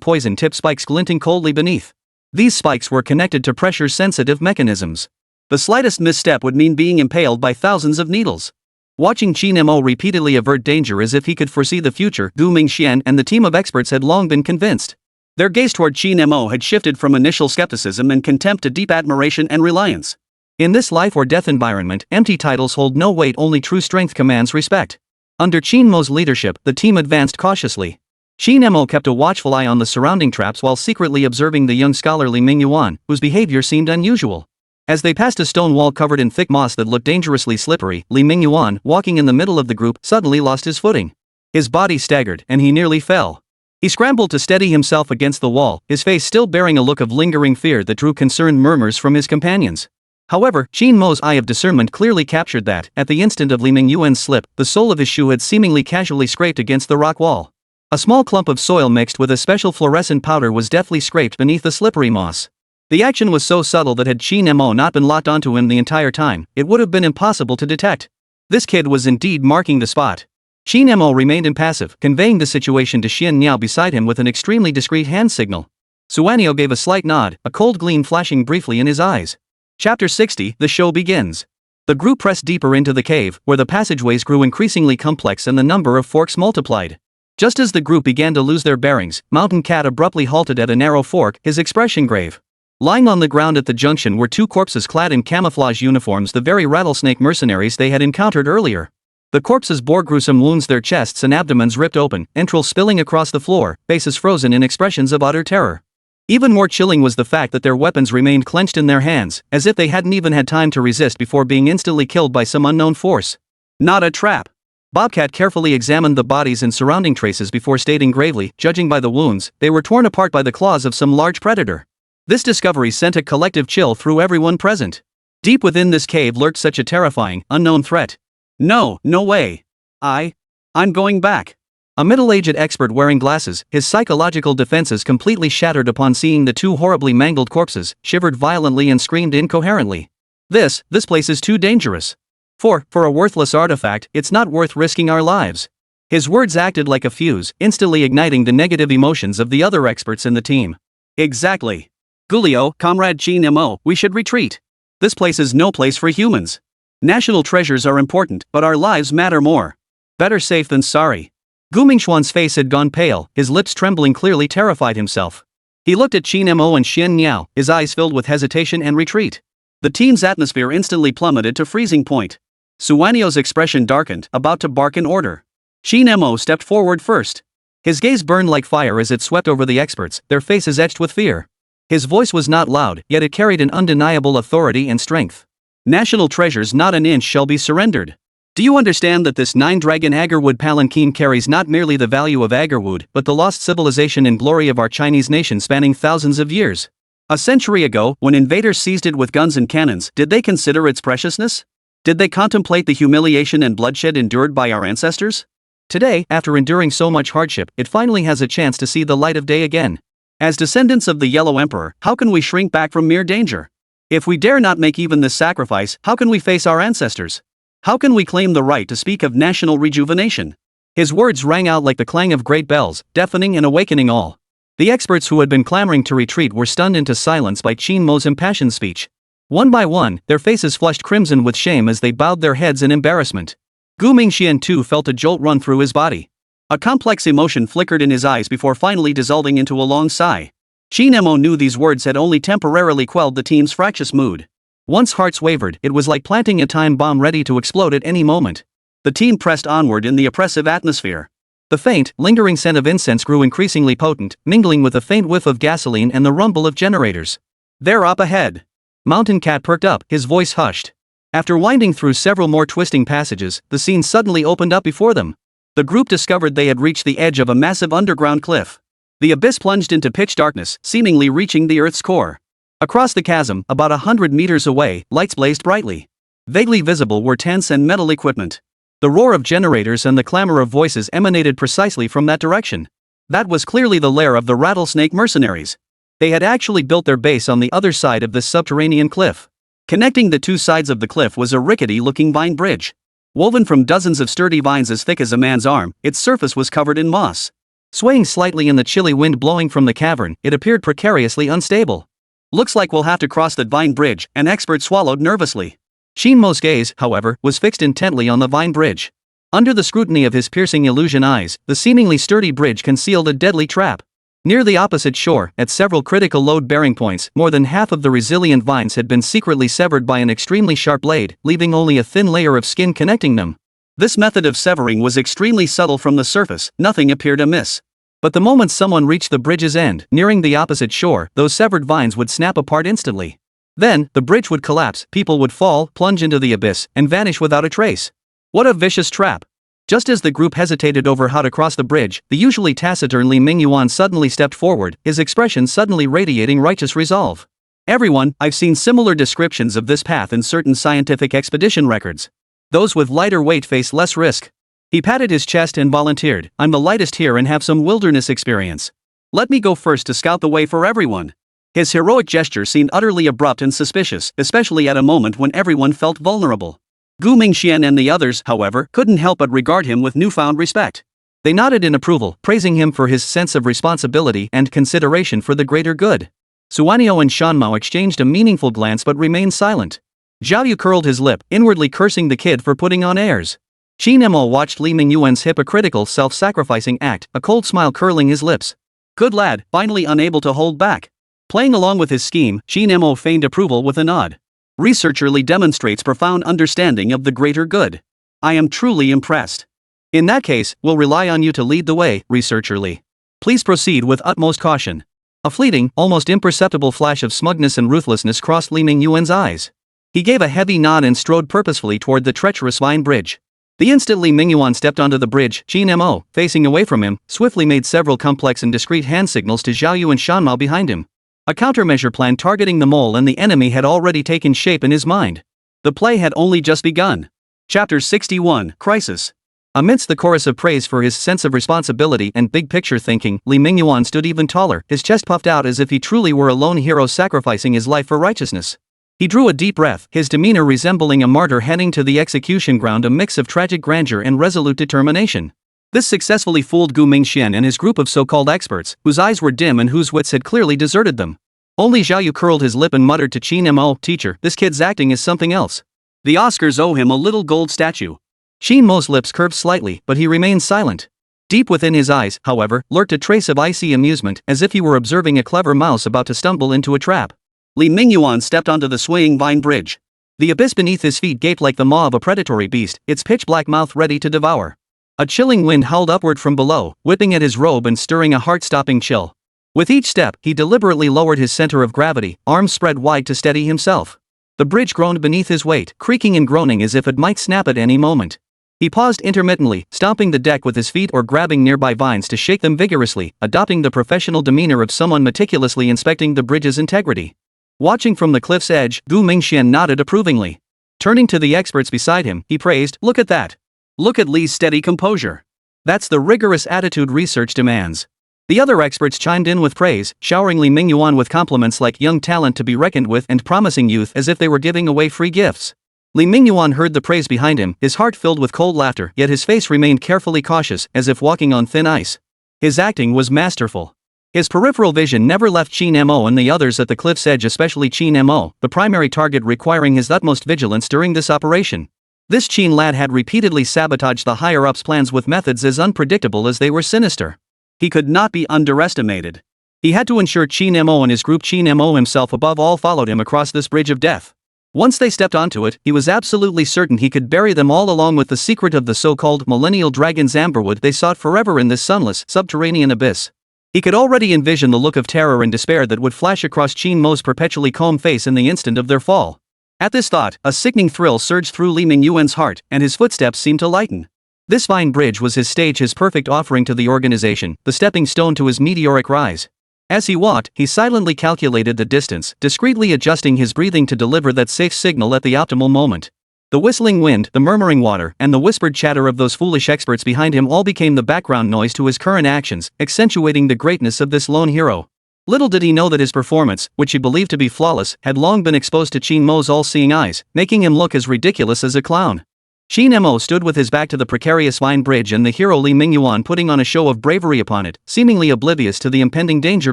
Speaker 1: poison-tipped spikes glinting coldly beneath. These spikes were connected to pressure-sensitive mechanisms.
Speaker 2: The slightest misstep would mean being impaled by thousands of needles.
Speaker 1: Watching Qin Mo repeatedly avert danger as if he could foresee the future, Gu Mingxian and the team of experts had long been convinced.
Speaker 2: Their gaze toward Qin Mo had shifted from initial skepticism and contempt to deep admiration and reliance.
Speaker 1: In this life-or-death environment, empty titles hold no weight, only true strength commands respect. Under Qin Mo's leadership, the team advanced cautiously. Qin Mo kept a watchful eye on the surrounding traps while secretly observing the young scholar Li Mingyuan, whose behavior seemed unusual. As they passed a stone wall covered in thick moss that looked dangerously slippery, Li Mingyuan, walking in the middle of the group, suddenly lost his footing. His body staggered, and he nearly fell. He scrambled to steady himself against the wall, his face still bearing a look of lingering fear that drew concerned murmurs from his companions. However, Qin Mo's eye of discernment clearly captured that, at the instant of Li Mingyuan's slip, the sole of his shoe had seemingly casually scraped against the rock wall. A small clump of soil mixed with a special fluorescent powder was deftly scraped beneath the slippery moss. The action was so subtle that had Qin Mo not been locked onto him the entire time, it would have been impossible to detect. This kid was indeed marking the spot. Qin Mo remained impassive, conveying the situation to Xian Niao beside him with an extremely discreet hand signal. Suanio gave a slight nod, a cold gleam flashing briefly in his eyes. Chapter 60, the show begins. The group pressed deeper into the cave, where the passageways grew increasingly complex and the number of forks multiplied. Just as the group began to lose their bearings, Mountain Cat abruptly halted at a narrow fork, his expression grave. Lying on the ground at the junction were two corpses clad in camouflage uniforms, the very rattlesnake mercenaries they had encountered earlier. The corpses bore gruesome wounds, their chests and abdomens ripped open, entrails spilling across the floor, faces frozen in expressions of utter terror. Even more chilling was the fact that their weapons remained clenched in their hands, as if they hadn't even had time to resist before being instantly killed by some unknown force.
Speaker 2: Not a trap.
Speaker 1: Bobcat carefully examined the bodies and surrounding traces before stating gravely, judging by the wounds, they were torn apart by the claws of some large predator. This discovery sent a collective chill through everyone present. Deep within this cave lurked such a terrifying, unknown threat.
Speaker 2: No way. I'm going back.
Speaker 1: A middle-aged expert wearing glasses, his psychological defenses completely shattered upon seeing the two horribly mangled corpses, shivered violently and screamed incoherently. This place is too dangerous. For a worthless artifact, it's not worth risking our lives. His words acted like a fuse, instantly igniting the negative emotions of the other experts in the team.
Speaker 2: Exactly. Gulio, Comrade Qin Mo, we should retreat. This place is no place for humans. National treasures are important, but our lives matter more. Better safe than sorry.
Speaker 1: Gu Mingxuan's face had gone pale, his lips trembling clearly terrified himself. He looked at Qin Mo and Xian Niao, his eyes filled with hesitation and retreat.
Speaker 2: The team's atmosphere instantly plummeted to freezing point. Suwanio's expression darkened, about to bark in order. Qin Mo stepped forward first.
Speaker 1: His gaze burned like fire as it swept over the experts, their faces etched with fear. His voice was not loud, yet it carried an undeniable authority and strength.
Speaker 2: National treasures not an inch shall be surrendered. Do you understand that this 9-dragon agarwood palanquin carries not merely the value of agarwood, but the lost civilization and glory of our Chinese nation spanning thousands of years? A century ago, when invaders seized it with guns and cannons, did they consider its preciousness? Did they contemplate the humiliation and bloodshed endured by our ancestors?
Speaker 1: Today, after enduring so much hardship, it finally has a chance to see the light of day again.
Speaker 2: As descendants of the Yellow Emperor, how can we shrink back from mere danger? If we dare not make even this sacrifice, how can we face our ancestors? How can we claim the right to speak of national rejuvenation?
Speaker 1: His words rang out like the clang of great bells, deafening and awakening all. The experts who had been clamoring to retreat were stunned into silence by Qin Mo's impassioned speech. One by one, their faces flushed crimson with shame as they bowed their heads in embarrassment. Gu Mingxian too felt a jolt run through his body.
Speaker 2: A complex emotion flickered in his eyes before finally dissolving into a long sigh. Qin Mo knew these words had only temporarily quelled the team's fractious mood.
Speaker 1: Once hearts wavered, it was like planting a time bomb ready to explode at any moment.
Speaker 2: The team pressed onward in the oppressive atmosphere.
Speaker 1: The faint, lingering scent of incense grew increasingly potent, mingling with a faint whiff of gasoline and the rumble of generators.
Speaker 2: They're up ahead.
Speaker 1: Mountain Cat perked up, his voice hushed. After winding through several more twisting passages, the scene suddenly opened up before them. The group discovered they had reached the edge of a massive underground cliff. The abyss plunged into pitch darkness, seemingly reaching the Earth's core. Across the chasm, about 100 meters away, lights blazed brightly. Vaguely visible were tents and metal equipment. The roar of generators and the clamor of voices emanated precisely from that direction. That was clearly the lair of the Rattlesnake mercenaries. They had actually built their base on the other side of this subterranean cliff. Connecting the two sides of the cliff was a rickety-looking vine bridge. Woven from dozens of sturdy vines as thick as a man's arm, its surface was covered in moss. Swaying slightly in the chilly wind blowing from the cavern, it appeared precariously unstable.
Speaker 2: Looks like we'll have to cross that vine bridge, an expert swallowed nervously.
Speaker 1: Qin Mo's gaze, however, was fixed intently on the vine bridge. Under the scrutiny of his piercing illusion eyes, the seemingly sturdy bridge concealed a deadly trap. Near the opposite shore, at several critical load-bearing points, more than half of the resilient vines had been secretly severed by an extremely sharp blade, leaving only a thin layer of skin connecting them.
Speaker 2: This method of severing was extremely subtle from the surface, nothing appeared amiss.
Speaker 1: But the moment someone reached the bridge's end, nearing the opposite shore, those severed vines would snap apart instantly. Then, the bridge would collapse, people would fall, plunge into the abyss, and vanish without a trace. What a vicious trap! Just as the group hesitated over how to cross the bridge, the usually taciturn Li Mingyuan suddenly stepped forward, his expression suddenly radiating righteous resolve. Everyone, I've seen similar descriptions of this path in certain scientific expedition records. Those with lighter weight face less risk. He patted his chest and volunteered, I'm the lightest here and have some wilderness experience. Let me go first to scout the way for everyone. His heroic gesture seemed utterly abrupt and suspicious, especially at a moment when everyone felt vulnerable. Gu Mingxian and the others, however, couldn't help but regard him with newfound respect. They nodded in approval, praising him for his sense of responsibility and consideration for the greater good. Suwanio and Shanmao exchanged a meaningful glance but remained silent. Zhao Yu curled his lip, inwardly cursing the kid for putting on airs. Qin Mo watched Li Mingyuan's hypocritical self-sacrificing act, a cold smile curling his lips. Good lad, finally unable to hold back. Playing along with his scheme, Qin Mo feigned approval with a nod. Researcher Li demonstrates profound understanding of the greater good.
Speaker 2: I am truly impressed. In that case, we'll rely on you to lead the way, researcher Li. Please proceed with utmost caution. A fleeting, almost imperceptible flash of smugness and ruthlessness crossed Li Mingyuan's eyes. He gave a heavy nod and strode purposefully toward the treacherous vine bridge. The instant Li Mingyuan stepped onto the bridge, Qin Mo, facing away from him, swiftly made several complex and discreet hand signals to Zhao Yu and Shan Mao behind him. A countermeasure plan targeting the mole and the enemy had already taken shape in his mind. The play had only just begun. Chapter 61, Crisis. Amidst the chorus of praise for his sense of responsibility and big-picture thinking, Li Mingyuan stood even taller, his chest puffed out as if he truly were a lone hero sacrificing his life for righteousness. He drew a deep breath, his demeanor resembling a martyr heading to the execution ground, a mix of tragic grandeur and resolute determination. This successfully fooled Gu Mingxian and his group of so-called experts, whose eyes were dim and whose wits had clearly deserted them. Only Zhao Yu curled his lip and muttered to Qin Mo, "Teacher, this kid's acting is something else. The Oscars owe him a little gold statue." Qin Mo's lips curved slightly, but he remained silent. Deep within his eyes, however, lurked a trace of icy amusement, as if he were observing a clever mouse about to stumble into a trap. Li Mingyuan stepped onto the swaying vine bridge. The abyss beneath his feet gaped like the maw of a predatory beast, its pitch-black mouth ready to devour. A chilling wind howled upward from below, whipping at his robe and stirring a heart-stopping chill. With each step, he deliberately lowered his center of gravity, arms spread wide to steady himself. The bridge groaned beneath his weight, creaking and groaning as if it might snap at any moment. He paused intermittently, stomping the deck with his feet or grabbing nearby vines to shake them vigorously, adopting the professional demeanor of someone meticulously inspecting the bridge's integrity. Watching from the cliff's edge, Gu Mingxian nodded approvingly. Turning to the experts beside him, he praised, "Look at that. Look at Li's steady composure. That's the rigorous attitude research demands." The other experts chimed in with praise, showering Li Mingyuan with compliments like young talent to be reckoned with and promising youth as if they were giving away free gifts. Li Mingyuan heard the praise behind him, his heart filled with cold laughter, yet his face remained carefully cautious, as if walking on thin ice. His acting was masterful. His peripheral vision never left Qin Mo and the others at the cliff's edge, especially Qin Mo, the primary target requiring his utmost vigilance during this operation. This Qin lad had repeatedly sabotaged the higher-ups' plans with methods as unpredictable as they were sinister. He could not be underestimated. He had to ensure Qin Mo and his group, Qin Mo himself above all, followed him across this bridge of death. Once they stepped onto it, he was absolutely certain he could bury them all, along with the secret of the so-called millennial dragon's amberwood they sought forever in this sunless, subterranean abyss. He could already envision the look of terror and despair that would flash across Qin Mo's perpetually calm face in the instant of their fall. At this thought, a sickening thrill surged through Li Mingyuan's heart, and his footsteps seemed to lighten. This vine bridge was his stage, his perfect offering to the organization, the stepping stone to his meteoric rise. As he walked, he silently calculated the distance, discreetly adjusting his breathing to deliver that safe signal at the optimal moment. The whistling wind, the murmuring water, and the whispered chatter of those foolish experts behind him all became the background noise to his current actions, accentuating the greatness of this lone hero. Little did he know that his performance, which he believed to be flawless, had long been exposed to Qin Mo's all-seeing eyes, making him look as ridiculous as a clown. Qin Mo stood with his back to the precarious vine bridge and the hero Li Mingyuan putting on a show of bravery upon it, seemingly oblivious to the impending danger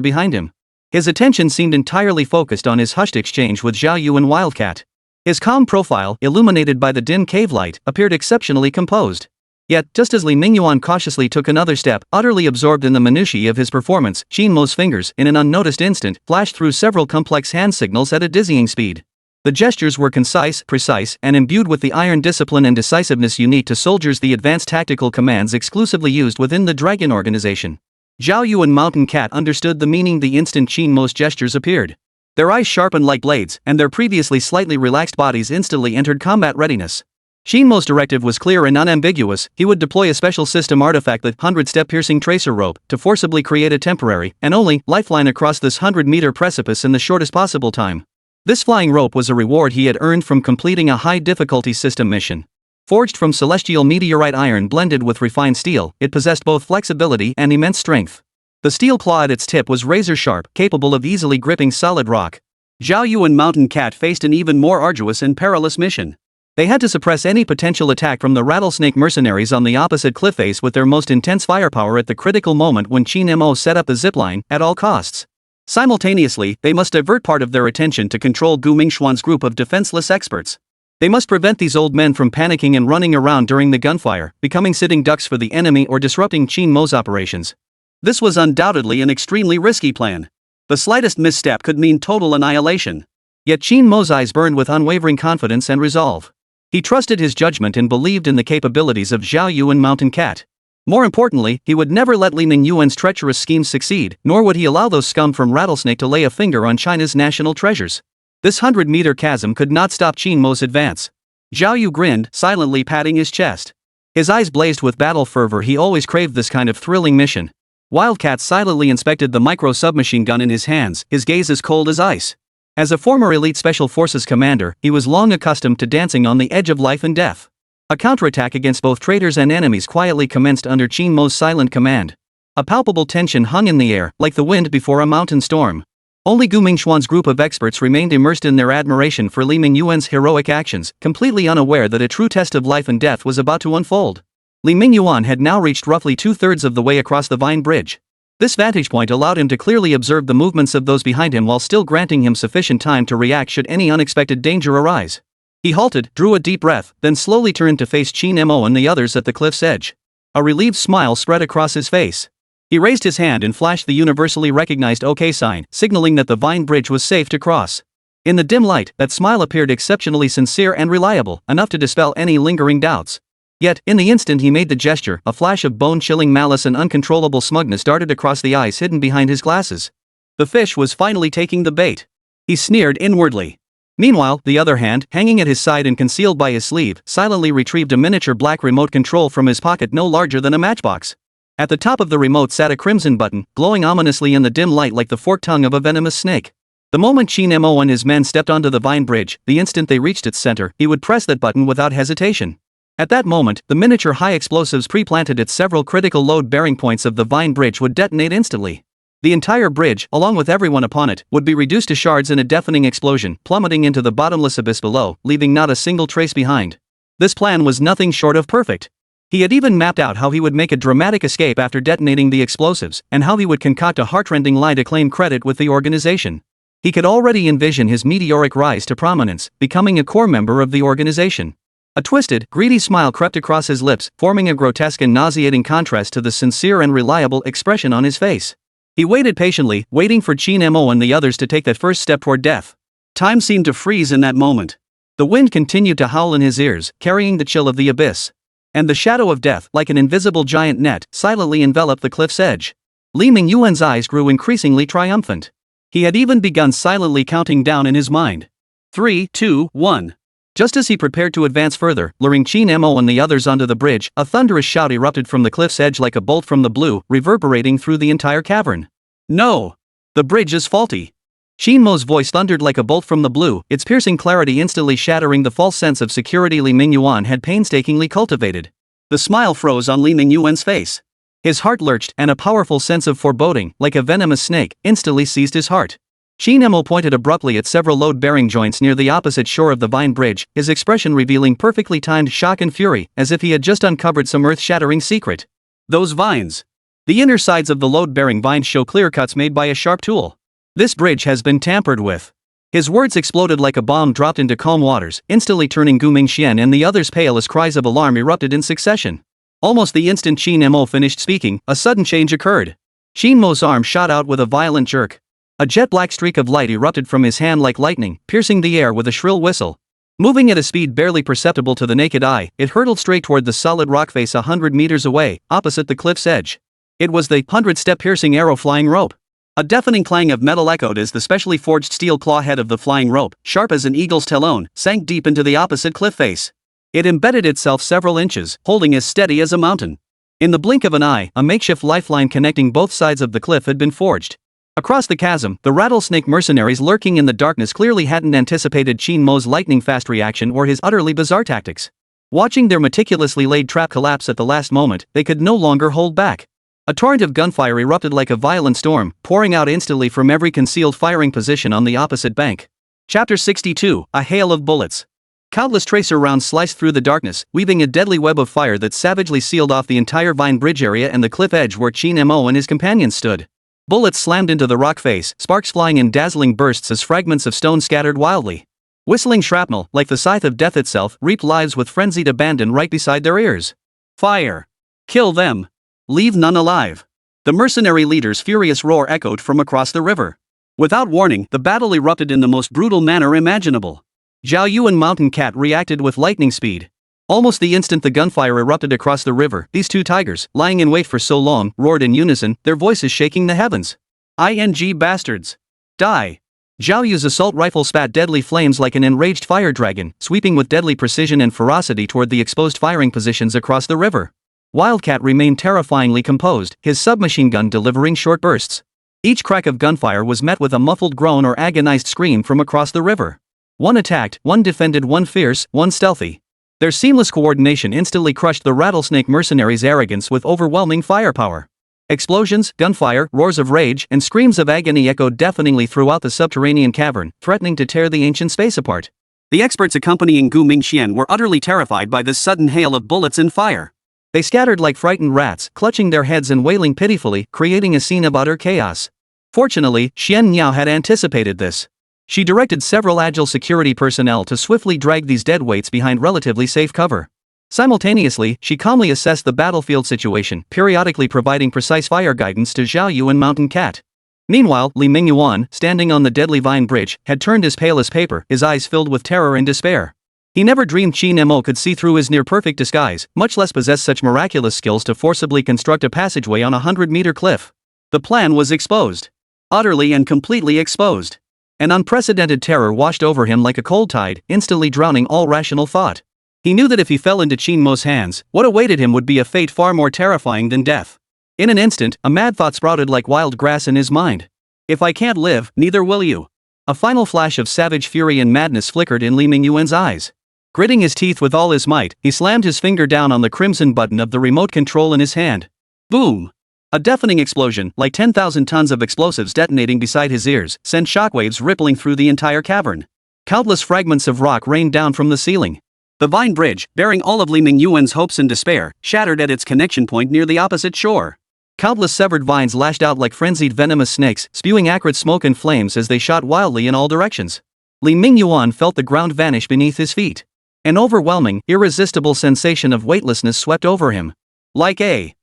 Speaker 2: behind him. His attention seemed entirely focused on his hushed exchange with Zhao Yu and Wildcat. His calm profile, illuminated by the dim cave light, appeared exceptionally composed. Yet, just as Li Mingyuan cautiously took another step, utterly absorbed in the minutiae of his performance, Qin Mo's fingers, in an unnoticed instant, flashed through several complex hand signals at a dizzying speed. The gestures were concise, precise, and imbued with the iron discipline and decisiveness unique to soldiers, the advanced tactical commands exclusively used within the Dragon organization. Zhao Yu and Mountain Cat understood the meaning the instant Qin Mo's gestures appeared. Their eyes sharpened like blades, and their previously slightly relaxed bodies instantly entered combat readiness. Qin Mo's directive was clear and unambiguous. He would deploy a special system artifact, the 100-step piercing tracer rope, to forcibly create a temporary, and only, lifeline across this 100-meter precipice in the shortest possible time. This flying rope was a reward he had earned from completing a high-difficulty system mission. Forged from celestial meteorite iron blended with refined steel, it possessed both flexibility and immense strength. The steel claw at its tip was razor-sharp, capable of easily gripping solid rock. Zhao Yu and Mountain Cat faced an even more arduous and perilous mission. They had to suppress any potential attack from the rattlesnake mercenaries on the opposite cliff face with their most intense firepower at the critical moment when Qin Mo set up the zipline, at all costs. Simultaneously, they must divert part of their attention to control Gu Mingxuan's group of defenseless experts. They must prevent these old men from panicking and running around during the gunfire, becoming sitting ducks for the enemy or disrupting Qin Mo's operations. This was undoubtedly an extremely risky plan. The slightest misstep could mean total annihilation. Yet Qin Mo's eyes burned with unwavering confidence and resolve.
Speaker 1: He trusted his judgment and believed in the capabilities of Zhao Yu and Mountain Cat. More importantly, he would never let Li Mingyuan's treacherous schemes succeed, nor would he allow those scum from Rattlesnake to lay a finger on China's national treasures. This 100-meter chasm could not stop Qin Mo's advance. Zhao Yu grinned, silently patting his chest. His eyes blazed with battle fervor. He always craved this kind of thrilling mission. Wildcat silently inspected the micro-submachine gun in his hands, his gaze as cold as ice. As a former elite special forces commander, he was long accustomed to dancing on the edge of life and death. A counterattack against both traitors and enemies quietly commenced under Qin Mo's silent command. A palpable tension hung in the air, like the wind before a mountain storm. Only Gu Mingxuan's group of experts remained immersed in their admiration for Li Mingyuan's heroic actions, completely unaware that a true test of life and death was about to unfold. Li Mingyuan had now reached roughly 2/3 of the way across the Vine Bridge. This vantage point allowed him to clearly observe the movements of those behind him while still granting him sufficient time to react should any unexpected danger arise. He halted, drew a deep breath, then slowly turned to face Qin Mo and the others at the cliff's edge. A relieved smile spread across his face. He raised his hand and flashed the universally recognized OK sign, signaling that the Vine Bridge was safe to cross. In the dim light, that smile appeared exceptionally sincere and reliable, enough to dispel any lingering doubts. Yet, in the instant he made the gesture, a flash of bone-chilling malice and uncontrollable smugness darted across the eyes hidden behind his glasses. The fish was finally taking the bait. He sneered inwardly. Meanwhile, the other hand, hanging at his side and concealed by his sleeve, silently retrieved a miniature black remote control from his pocket no larger than a matchbox. At the top of the remote sat a crimson button, glowing ominously in the dim light like the forked tongue of a venomous snake. The moment Qin Mo and his men stepped onto the Vine Bridge, the instant they reached its center, he would press that button without hesitation. At that moment, the miniature high explosives pre-planted at several critical load-bearing points of the Vine Bridge would detonate instantly. The entire bridge, along with everyone upon it, would be reduced to shards in a deafening explosion, plummeting into the bottomless abyss below, leaving not a single trace behind. This plan was nothing short of perfect. He had even mapped out how he would make a dramatic escape after detonating the explosives, and how he would concoct a heartrending lie to claim credit with the organization. He could already envision his meteoric rise to prominence, becoming a core member of the organization. A twisted, greedy smile crept across his lips, forming a grotesque and nauseating contrast to the sincere and reliable expression on his face. He waited patiently, waiting for Qin Mo and the others to take that first step toward death. Time seemed to freeze in that moment. The wind continued to howl in his ears, carrying the chill of the abyss. And the shadow of death, like an invisible giant net, silently enveloped the cliff's edge. Li Mingyuan's eyes grew increasingly triumphant. He had even begun silently counting down in his mind. 3, 2, 1. Just as he prepared to advance further, luring Qin Mo and the others onto the bridge, a thunderous shout erupted from the cliff's edge like a bolt from the blue, reverberating through the entire cavern. No! The bridge is faulty. Qin Mo's voice thundered like a bolt from the blue, its piercing clarity instantly shattering the false sense of security Li Mingyuan had painstakingly cultivated. The smile froze on Li Mingyuan's face. His heart lurched, and a powerful sense of foreboding, like a venomous snake, instantly seized his heart. Qin Mo pointed abruptly at several load-bearing joints near the opposite shore of the Vine Bridge, his expression revealing perfectly timed shock and fury, as if he had just uncovered some earth-shattering secret. Those vines. The inner sides of the load-bearing vines show clear cuts made by a sharp tool. This bridge has been tampered with. His words exploded like a bomb dropped into calm waters, instantly turning Gu Mingxian and the others pale as cries of alarm erupted in succession. Almost the instant Qin Mo finished speaking, a sudden change occurred. Qin Mo's arm shot out with a violent jerk. A jet-black streak of light erupted from his hand like lightning, piercing the air with a shrill whistle. Moving at a speed barely perceptible to the naked eye, it hurtled straight toward the solid rock face 100 meters away, opposite the cliff's edge. It was the 100-step piercing arrow flying rope. A deafening clang of metal echoed as the specially forged steel claw head of the flying rope, sharp as an eagle's talon, sank deep into the opposite cliff face. It embedded itself several inches, holding as steady as a mountain. In the blink of an eye, a makeshift lifeline connecting both sides of the cliff had been forged. Across the chasm, the rattlesnake mercenaries lurking in the darkness clearly hadn't anticipated Qin Mo's lightning-fast reaction or his utterly bizarre tactics. Watching their meticulously laid trap collapse at the last moment, they could no longer hold back. A torrent of gunfire erupted like a violent storm, pouring out instantly from every concealed firing position on the opposite bank. Chapter 62, A Hail of Bullets. Countless tracer rounds sliced through the darkness, weaving a deadly web of fire that savagely sealed off the entire Vine Bridge area and the cliff edge where Qin Mo and his companions stood. Bullets slammed into the rock face, sparks flying in dazzling bursts as fragments of stone scattered wildly. Whistling shrapnel, like the scythe of death itself, reaped lives with frenzied abandon right beside their ears. Fire! Kill them! Leave none alive! The mercenary leader's furious roar echoed from across the river. Without warning, the battle erupted in the most brutal manner imaginable.
Speaker 2: Zhao Yu and Mountain Cat reacted with lightning speed. Almost the instant the gunfire erupted across the river, these two tigers, lying in wait for so long, roared in unison, their voices shaking the heavens. "Ing bastards! Die!" Zhao Yu's assault rifle spat deadly flames like an enraged fire dragon, sweeping with deadly precision and ferocity toward the exposed firing positions across the river. Wildcat remained terrifyingly composed, his submachine gun delivering short bursts. Each crack of gunfire was met with a muffled groan or agonized scream from across the river. One attacked, one defended, one fierce, one stealthy. Their seamless coordination instantly crushed the rattlesnake mercenaries' arrogance with overwhelming firepower. Explosions, gunfire, roars of rage, and screams of agony echoed deafeningly throughout the subterranean cavern, threatening to tear the ancient space apart. The experts accompanying Gu Mingxian were utterly terrified by this sudden hail of bullets and fire. They scattered like frightened rats, clutching their heads and wailing pitifully, creating a scene of utter chaos. Fortunately, Xian Niao had anticipated this. She directed several agile security personnel to swiftly drag these dead weights behind relatively safe cover. Simultaneously, she calmly assessed the battlefield situation, periodically providing precise fire guidance to Zhao Yu and Mountain Cat. Meanwhile, Li Mingyuan, standing on the deadly vine bridge, had turned as pale as paper, his eyes filled with terror and despair. He never dreamed Qin Mo could see through his near-perfect disguise, much less possess such miraculous skills to forcibly construct a passageway on a 100-meter cliff. The plan was exposed. Utterly and completely exposed. An unprecedented terror washed over him like a cold tide, instantly drowning all rational thought. He knew that if he fell into Qin Mo's hands, what awaited him would be a fate far more terrifying than death. In an instant, a mad thought sprouted like wild grass in his mind. If I can't live, neither will you. A final flash of savage fury and madness flickered in Li Mingyuan's eyes. Gritting his teeth with all his might, he slammed his finger down on the crimson button of the remote control in his hand. Boom! A deafening explosion, like 10,000 tons of explosives detonating beside his ears, sent shockwaves rippling through the entire cavern. Countless fragments of rock rained down from the ceiling. The vine bridge, bearing all of Li Mingyuan's hopes and despair, shattered at its connection point near the opposite shore. Countless severed vines lashed out like frenzied venomous snakes, spewing acrid smoke and flames as they shot wildly in all directions. Li Mingyuan felt the ground vanish beneath his feet. An overwhelming, irresistible sensation of weightlessness swept over him. Like a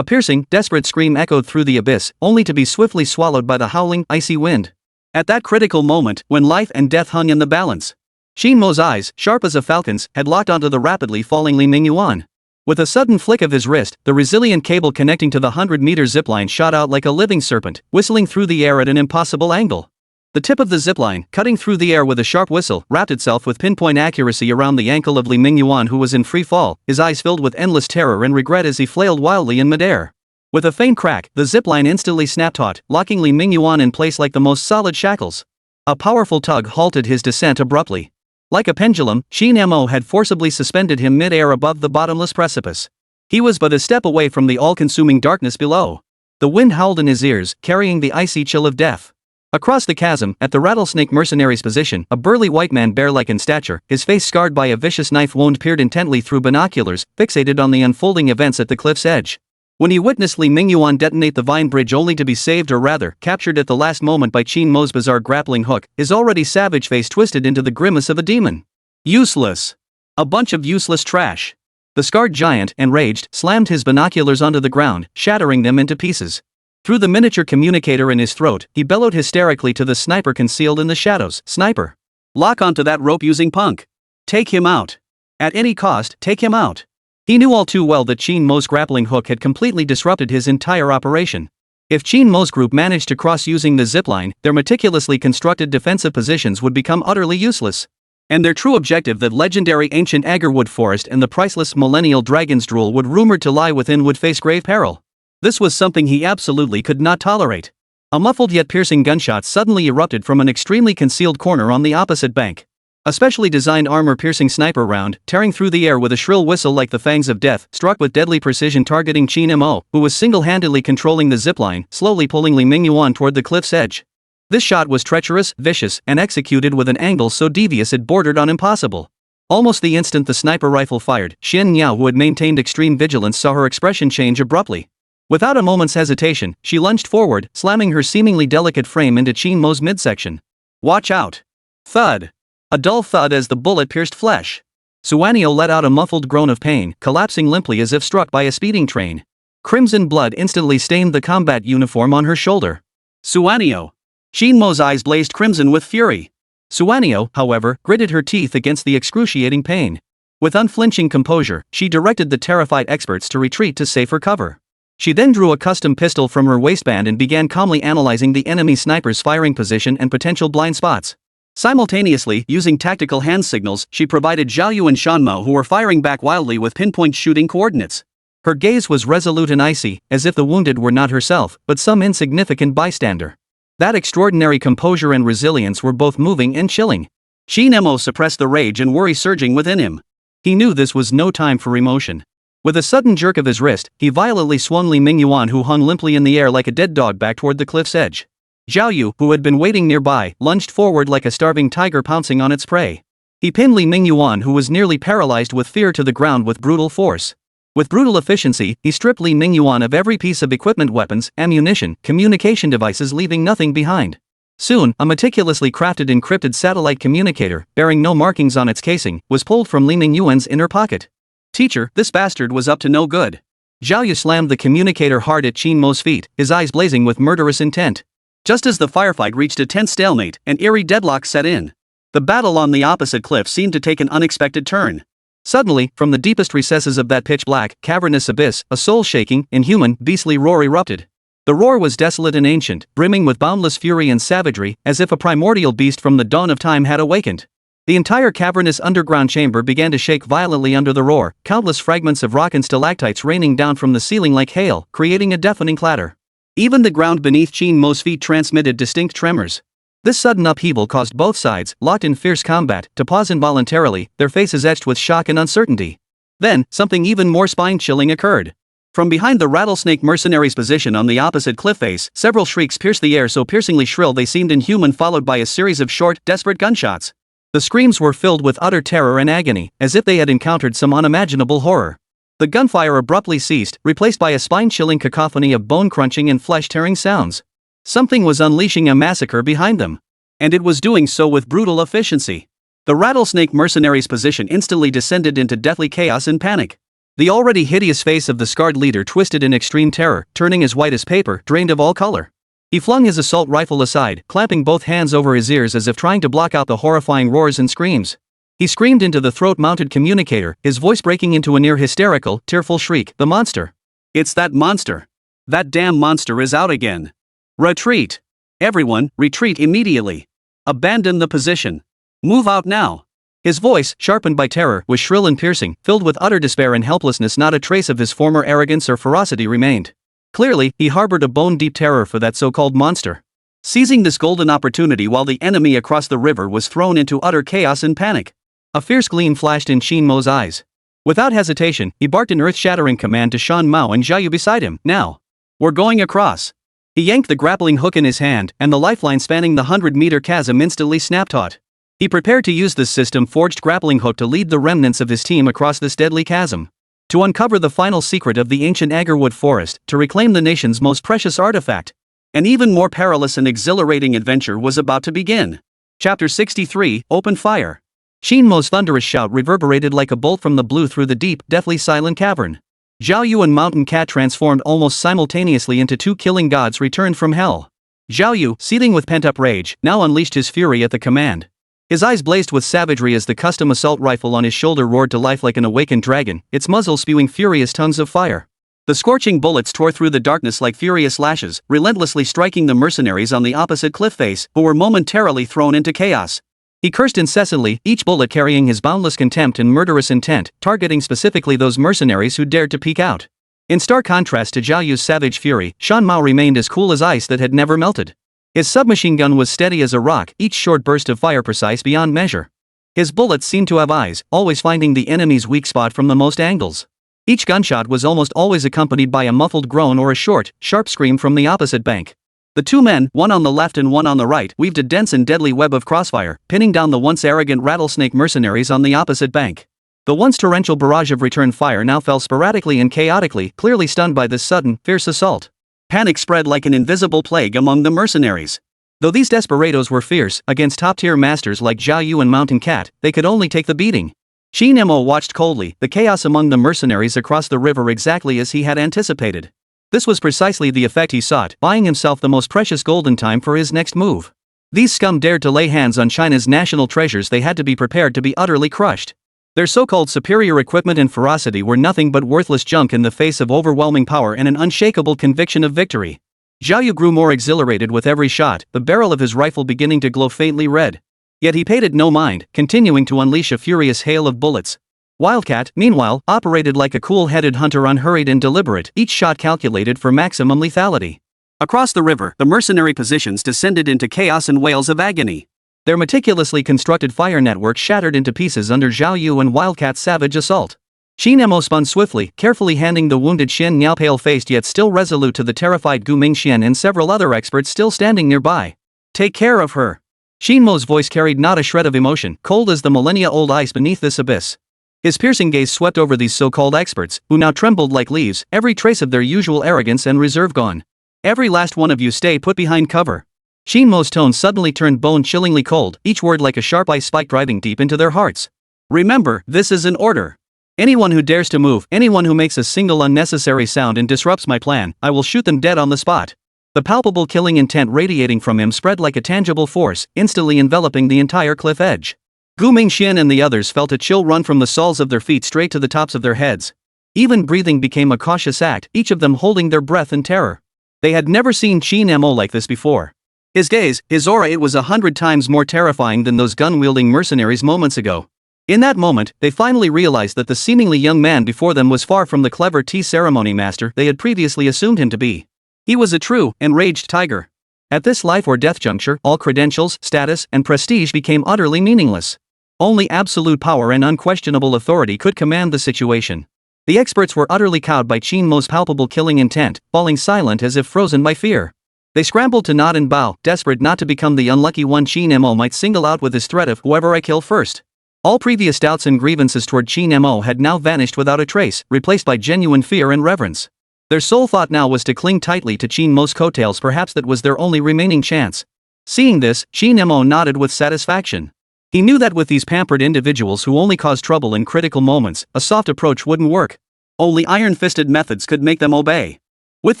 Speaker 2: piercing, desperate scream echoed through the abyss, only to be swiftly swallowed by the howling, icy wind. At that critical moment, when life and death hung in the balance, Qin Mo's eyes, sharp as a falcon's, had locked onto the rapidly falling Li Mingyuan. With a sudden flick of his wrist, the resilient cable connecting to the 100-meter zipline shot out like a living serpent, whistling through the air at an impossible angle. The tip of the zipline, cutting through the air with a sharp whistle, wrapped itself with pinpoint accuracy around the ankle of Li Mingyuan, who was in free fall, his eyes filled with endless terror and regret as he flailed wildly in midair. With a faint crack, the zipline instantly snapped taut, locking Li Mingyuan in place like the most solid shackles. A powerful tug halted his descent abruptly. Like a pendulum, Qin Mo had forcibly suspended him mid-air above the bottomless precipice. He was but a step away from the all-consuming darkness below. The wind howled in his ears, carrying the icy chill of death. Across the chasm, at the rattlesnake mercenary's position, a burly white man bear-like in stature, his face scarred by a vicious knife wound, peered intently through binoculars, fixated on the unfolding events at the cliff's edge. When he witnessed Li Mingyuan detonate the vine bridge only to be saved, or rather, captured at the last moment by Qin Mo's bizarre grappling hook, his already savage face twisted into the grimace of a demon. Useless. A bunch of useless trash. The scarred giant, enraged, slammed his binoculars onto the ground, shattering them into pieces. Through the miniature communicator in his throat, he bellowed hysterically to the sniper concealed in the shadows. Sniper! Lock onto that rope-using punk. Take him out. At any cost, take him out. He knew all too well that Qin Mo's grappling hook had completely disrupted his entire operation. If Qin Mo's group managed to cross using the zipline, their meticulously constructed defensive positions would become utterly useless. And their true objective, that legendary ancient agarwood forest and the priceless millennial dragon's drool, would rumored to lie within, would face grave peril. This was something he absolutely could not tolerate. A muffled yet piercing gunshot suddenly erupted from an extremely concealed corner on the opposite bank. A specially designed armor-piercing sniper round, tearing through the air with a shrill whistle like the fangs of death, struck with deadly precision, targeting Qin Mo, who was single-handedly controlling the zipline, slowly pulling Li Mingyuan toward the cliff's edge. This shot was treacherous, vicious, and executed with an angle so devious it bordered on impossible. Almost the instant the sniper rifle fired, Xian Niao, who had maintained extreme vigilance, saw her expression change abruptly. Without a moment's hesitation, she lunged forward, slamming her seemingly delicate frame into Qin Mo's midsection. Watch out! Thud! A dull thud as the bullet pierced flesh. Suanio let out a muffled groan of pain, collapsing limply as if struck by a speeding train. Crimson blood instantly stained the combat uniform on her shoulder. Suanio! Qin Mo's eyes blazed crimson with fury. Suanio, however, gritted her teeth against the excruciating pain. With unflinching composure, she directed the terrified experts to retreat to safer cover. She then drew a custom pistol from her waistband and began calmly analyzing the enemy sniper's firing position and potential blind spots. Simultaneously, using tactical hand signals, she provided Zhao Yu and Qin Mo, who were firing back wildly with pinpoint shooting coordinates. Her gaze was resolute and icy, as if the wounded were not herself, but some insignificant bystander. That extraordinary composure and resilience were both moving and chilling. Qin Mo suppressed the rage and worry surging within him. He knew this was no time for emotion. With a sudden jerk of his wrist, he violently swung Li Mingyuan, who hung limply in the air like a dead dog, back toward the cliff's edge. Zhao Yu, who had been waiting nearby, lunged forward like a starving tiger pouncing on its prey. He pinned Li Mingyuan, who was nearly paralyzed with fear, to the ground with brutal force. With brutal efficiency, he stripped Li Mingyuan of every piece of equipment, weapons, ammunition, communication devices, leaving nothing behind. Soon, a meticulously crafted encrypted satellite communicator, bearing no markings on its casing, was pulled from Li Mingyuan's inner pocket. "Teacher, this bastard was up to no good." Zhao Yu slammed the communicator hard at Qin Mo's feet, his eyes blazing with murderous intent. Just as the firefight reached a tense stalemate, an eerie deadlock set in. The battle on the opposite cliff seemed to take an unexpected turn. Suddenly, from the deepest recesses of that pitch-black, cavernous abyss, a soul-shaking, inhuman, beastly roar erupted. The roar was desolate and ancient, brimming with boundless fury and savagery, as if a primordial beast from the dawn of time had awakened. The entire cavernous underground chamber began to shake violently under the roar, countless fragments of rock and stalactites raining down from the ceiling like hail, creating a deafening clatter. Even the ground beneath Qin Mo's feet transmitted distinct tremors. This sudden upheaval caused both sides, locked in fierce combat, to pause involuntarily, their faces etched with shock and uncertainty. Then, something even more spine-chilling occurred. From behind the rattlesnake mercenaries' position on the opposite cliff face, several shrieks pierced the air, so piercingly shrill they seemed inhuman, followed by a series of short, desperate gunshots. The screams were filled with utter terror and agony, as if they had encountered some unimaginable horror. The gunfire abruptly ceased, replaced by a spine-chilling cacophony of bone-crunching and flesh-tearing sounds. Something was unleashing a massacre behind them. And it was doing so with brutal efficiency. The rattlesnake mercenaries' position instantly descended into deathly chaos and panic. The already hideous face of the scarred leader twisted in extreme terror, turning as white as paper, drained of all color. He flung his assault rifle aside, clamping both hands over his ears as if trying to block out the horrifying roars and screams. He screamed into the throat-mounted communicator, his voice breaking into a near-hysterical, tearful shriek. "The monster! It's that monster! That damn monster is out again! Retreat! Everyone, retreat immediately! Abandon the position! Move out now!" His voice, sharpened by terror, was shrill and piercing, filled with utter despair and helplessness. Not a trace of his former arrogance or ferocity remained. Clearly, he harbored a bone-deep terror for that so-called monster. Seizing this golden opportunity while the enemy across the river was thrown into utter chaos and panic, a fierce gleam flashed in Qin Mo's eyes. Without hesitation, he barked an earth-shattering command to Qin Mo and Zhao Yu beside him. "Now! We're going across!" He yanked the grappling hook in his hand, and the lifeline spanning the 100-meter chasm instantly snapped taut. He prepared to use this system-forged grappling hook to lead the remnants of his team across this deadly chasm. To uncover the final secret of the ancient agarwood forest, to reclaim the nation's most precious artifact. An even more perilous and exhilarating adventure was about to begin. Chapter 63, Open Fire. Qin Mo's thunderous shout reverberated like a bolt from the blue through the deep, deathly silent cavern. Zhao Yu and Mountain Cat, transformed almost simultaneously into two killing gods, returned from hell. Zhao Yu, seething with pent-up rage, now unleashed his fury at the command. His eyes blazed with savagery as the custom assault rifle on his shoulder roared to life like an awakened dragon, its muzzle spewing furious tongues of fire. The scorching bullets tore through the darkness like furious lashes, relentlessly striking the mercenaries on the opposite cliff face, who were momentarily thrown into chaos. He cursed incessantly, each bullet carrying his boundless contempt and murderous intent, targeting specifically those mercenaries who dared to peek out. In stark contrast to Zhao Yu's savage fury, Qin Mo remained as cool as ice that had never melted. His submachine gun was steady as a rock, each short burst of fire precise beyond measure. His bullets seemed to have eyes, always finding the enemy's weak spot from the most angles. Each gunshot was almost always accompanied by a muffled groan or a short, sharp scream from the opposite bank. The two men, one on the left and one on the right, weaved a dense and deadly web of crossfire, pinning down the once arrogant rattlesnake mercenaries on the opposite bank. The once torrential barrage of return fire now fell sporadically and chaotically, clearly stunned by this sudden, fierce assault. Panic spread like an invisible plague among the mercenaries. Though these desperados were fierce, against top-tier masters like Zhao Yu and Mountain Cat, they could only take the beating. Qin Mo watched coldly, the chaos among the mercenaries across the river exactly as he had anticipated. This was precisely the effect he sought, buying himself the most precious golden time for his next move.
Speaker 1: These scum dared to lay hands on China's national treasures. They had to be prepared to be utterly crushed. Their so-called superior equipment and ferocity were nothing but worthless junk in the face of overwhelming power and an unshakable conviction of victory. Zhao Yu grew more exhilarated with every shot, the barrel of his rifle beginning to glow faintly red. Yet he paid it no mind, continuing to unleash a furious hail of bullets. Wildcat, meanwhile, operated like a cool-headed hunter, unhurried and deliberate, each shot calculated for maximum lethality.
Speaker 2: Across the river, the mercenary positions descended into chaos and wails of agony.
Speaker 1: Their meticulously constructed fire network shattered into pieces under Zhao Yu and Wildcat's savage assault. Qin Mo spun swiftly, carefully handing the wounded Xin Niao, pale-faced yet still resolute, to the terrified Gu Mingxian and several other experts still standing nearby. "Take care of her." Qin Mo's voice carried not a shred of emotion, cold as the millennia-old ice beneath this abyss. His piercing gaze swept over these so-called experts, who now trembled like leaves, every trace of their usual arrogance and reserve gone. "Every last one of you stay put behind cover." Qin Mo's tone suddenly turned bone-chillingly cold, each word like a sharp ice spike driving deep into their hearts. "Remember, this is an order. Anyone who dares to move, anyone who makes a single unnecessary sound and disrupts my plan, I will shoot them dead on the spot." The palpable killing intent radiating from him spread like a tangible force, instantly enveloping the entire cliff edge. Gu Mingxian and the others felt a chill run from the soles of their feet straight to the tops of their heads. Even breathing became a cautious act, each of them holding their breath in terror. They had never seen Qin Mo like this before. His gaze, his aura, it was 100 times more terrifying than those gun-wielding mercenaries moments ago. In that moment, they finally realized that the seemingly young man before them was far from the clever tea ceremony master they had previously assumed him to be. He was a true, enraged tiger. At this life-or-death juncture, all credentials, status, and prestige became utterly meaningless. Only absolute power and unquestionable authority could command the situation. The experts were utterly cowed by Qin Mo's palpable killing intent, falling silent as if frozen by fear. They scrambled to nod and bow, desperate not to become the unlucky one Qin Mo might single out with his threat of "whoever I kill first." All previous doubts and grievances toward Qin Mo had now vanished without a trace, replaced by genuine fear and reverence. Their sole thought now was to cling tightly to Qin Mo's coattails. Perhaps that was their only remaining chance. Seeing this, Qin Mo nodded with satisfaction. He knew that with these pampered individuals who only caused trouble in critical moments, a soft approach wouldn't work. Only iron-fisted methods could make them obey. With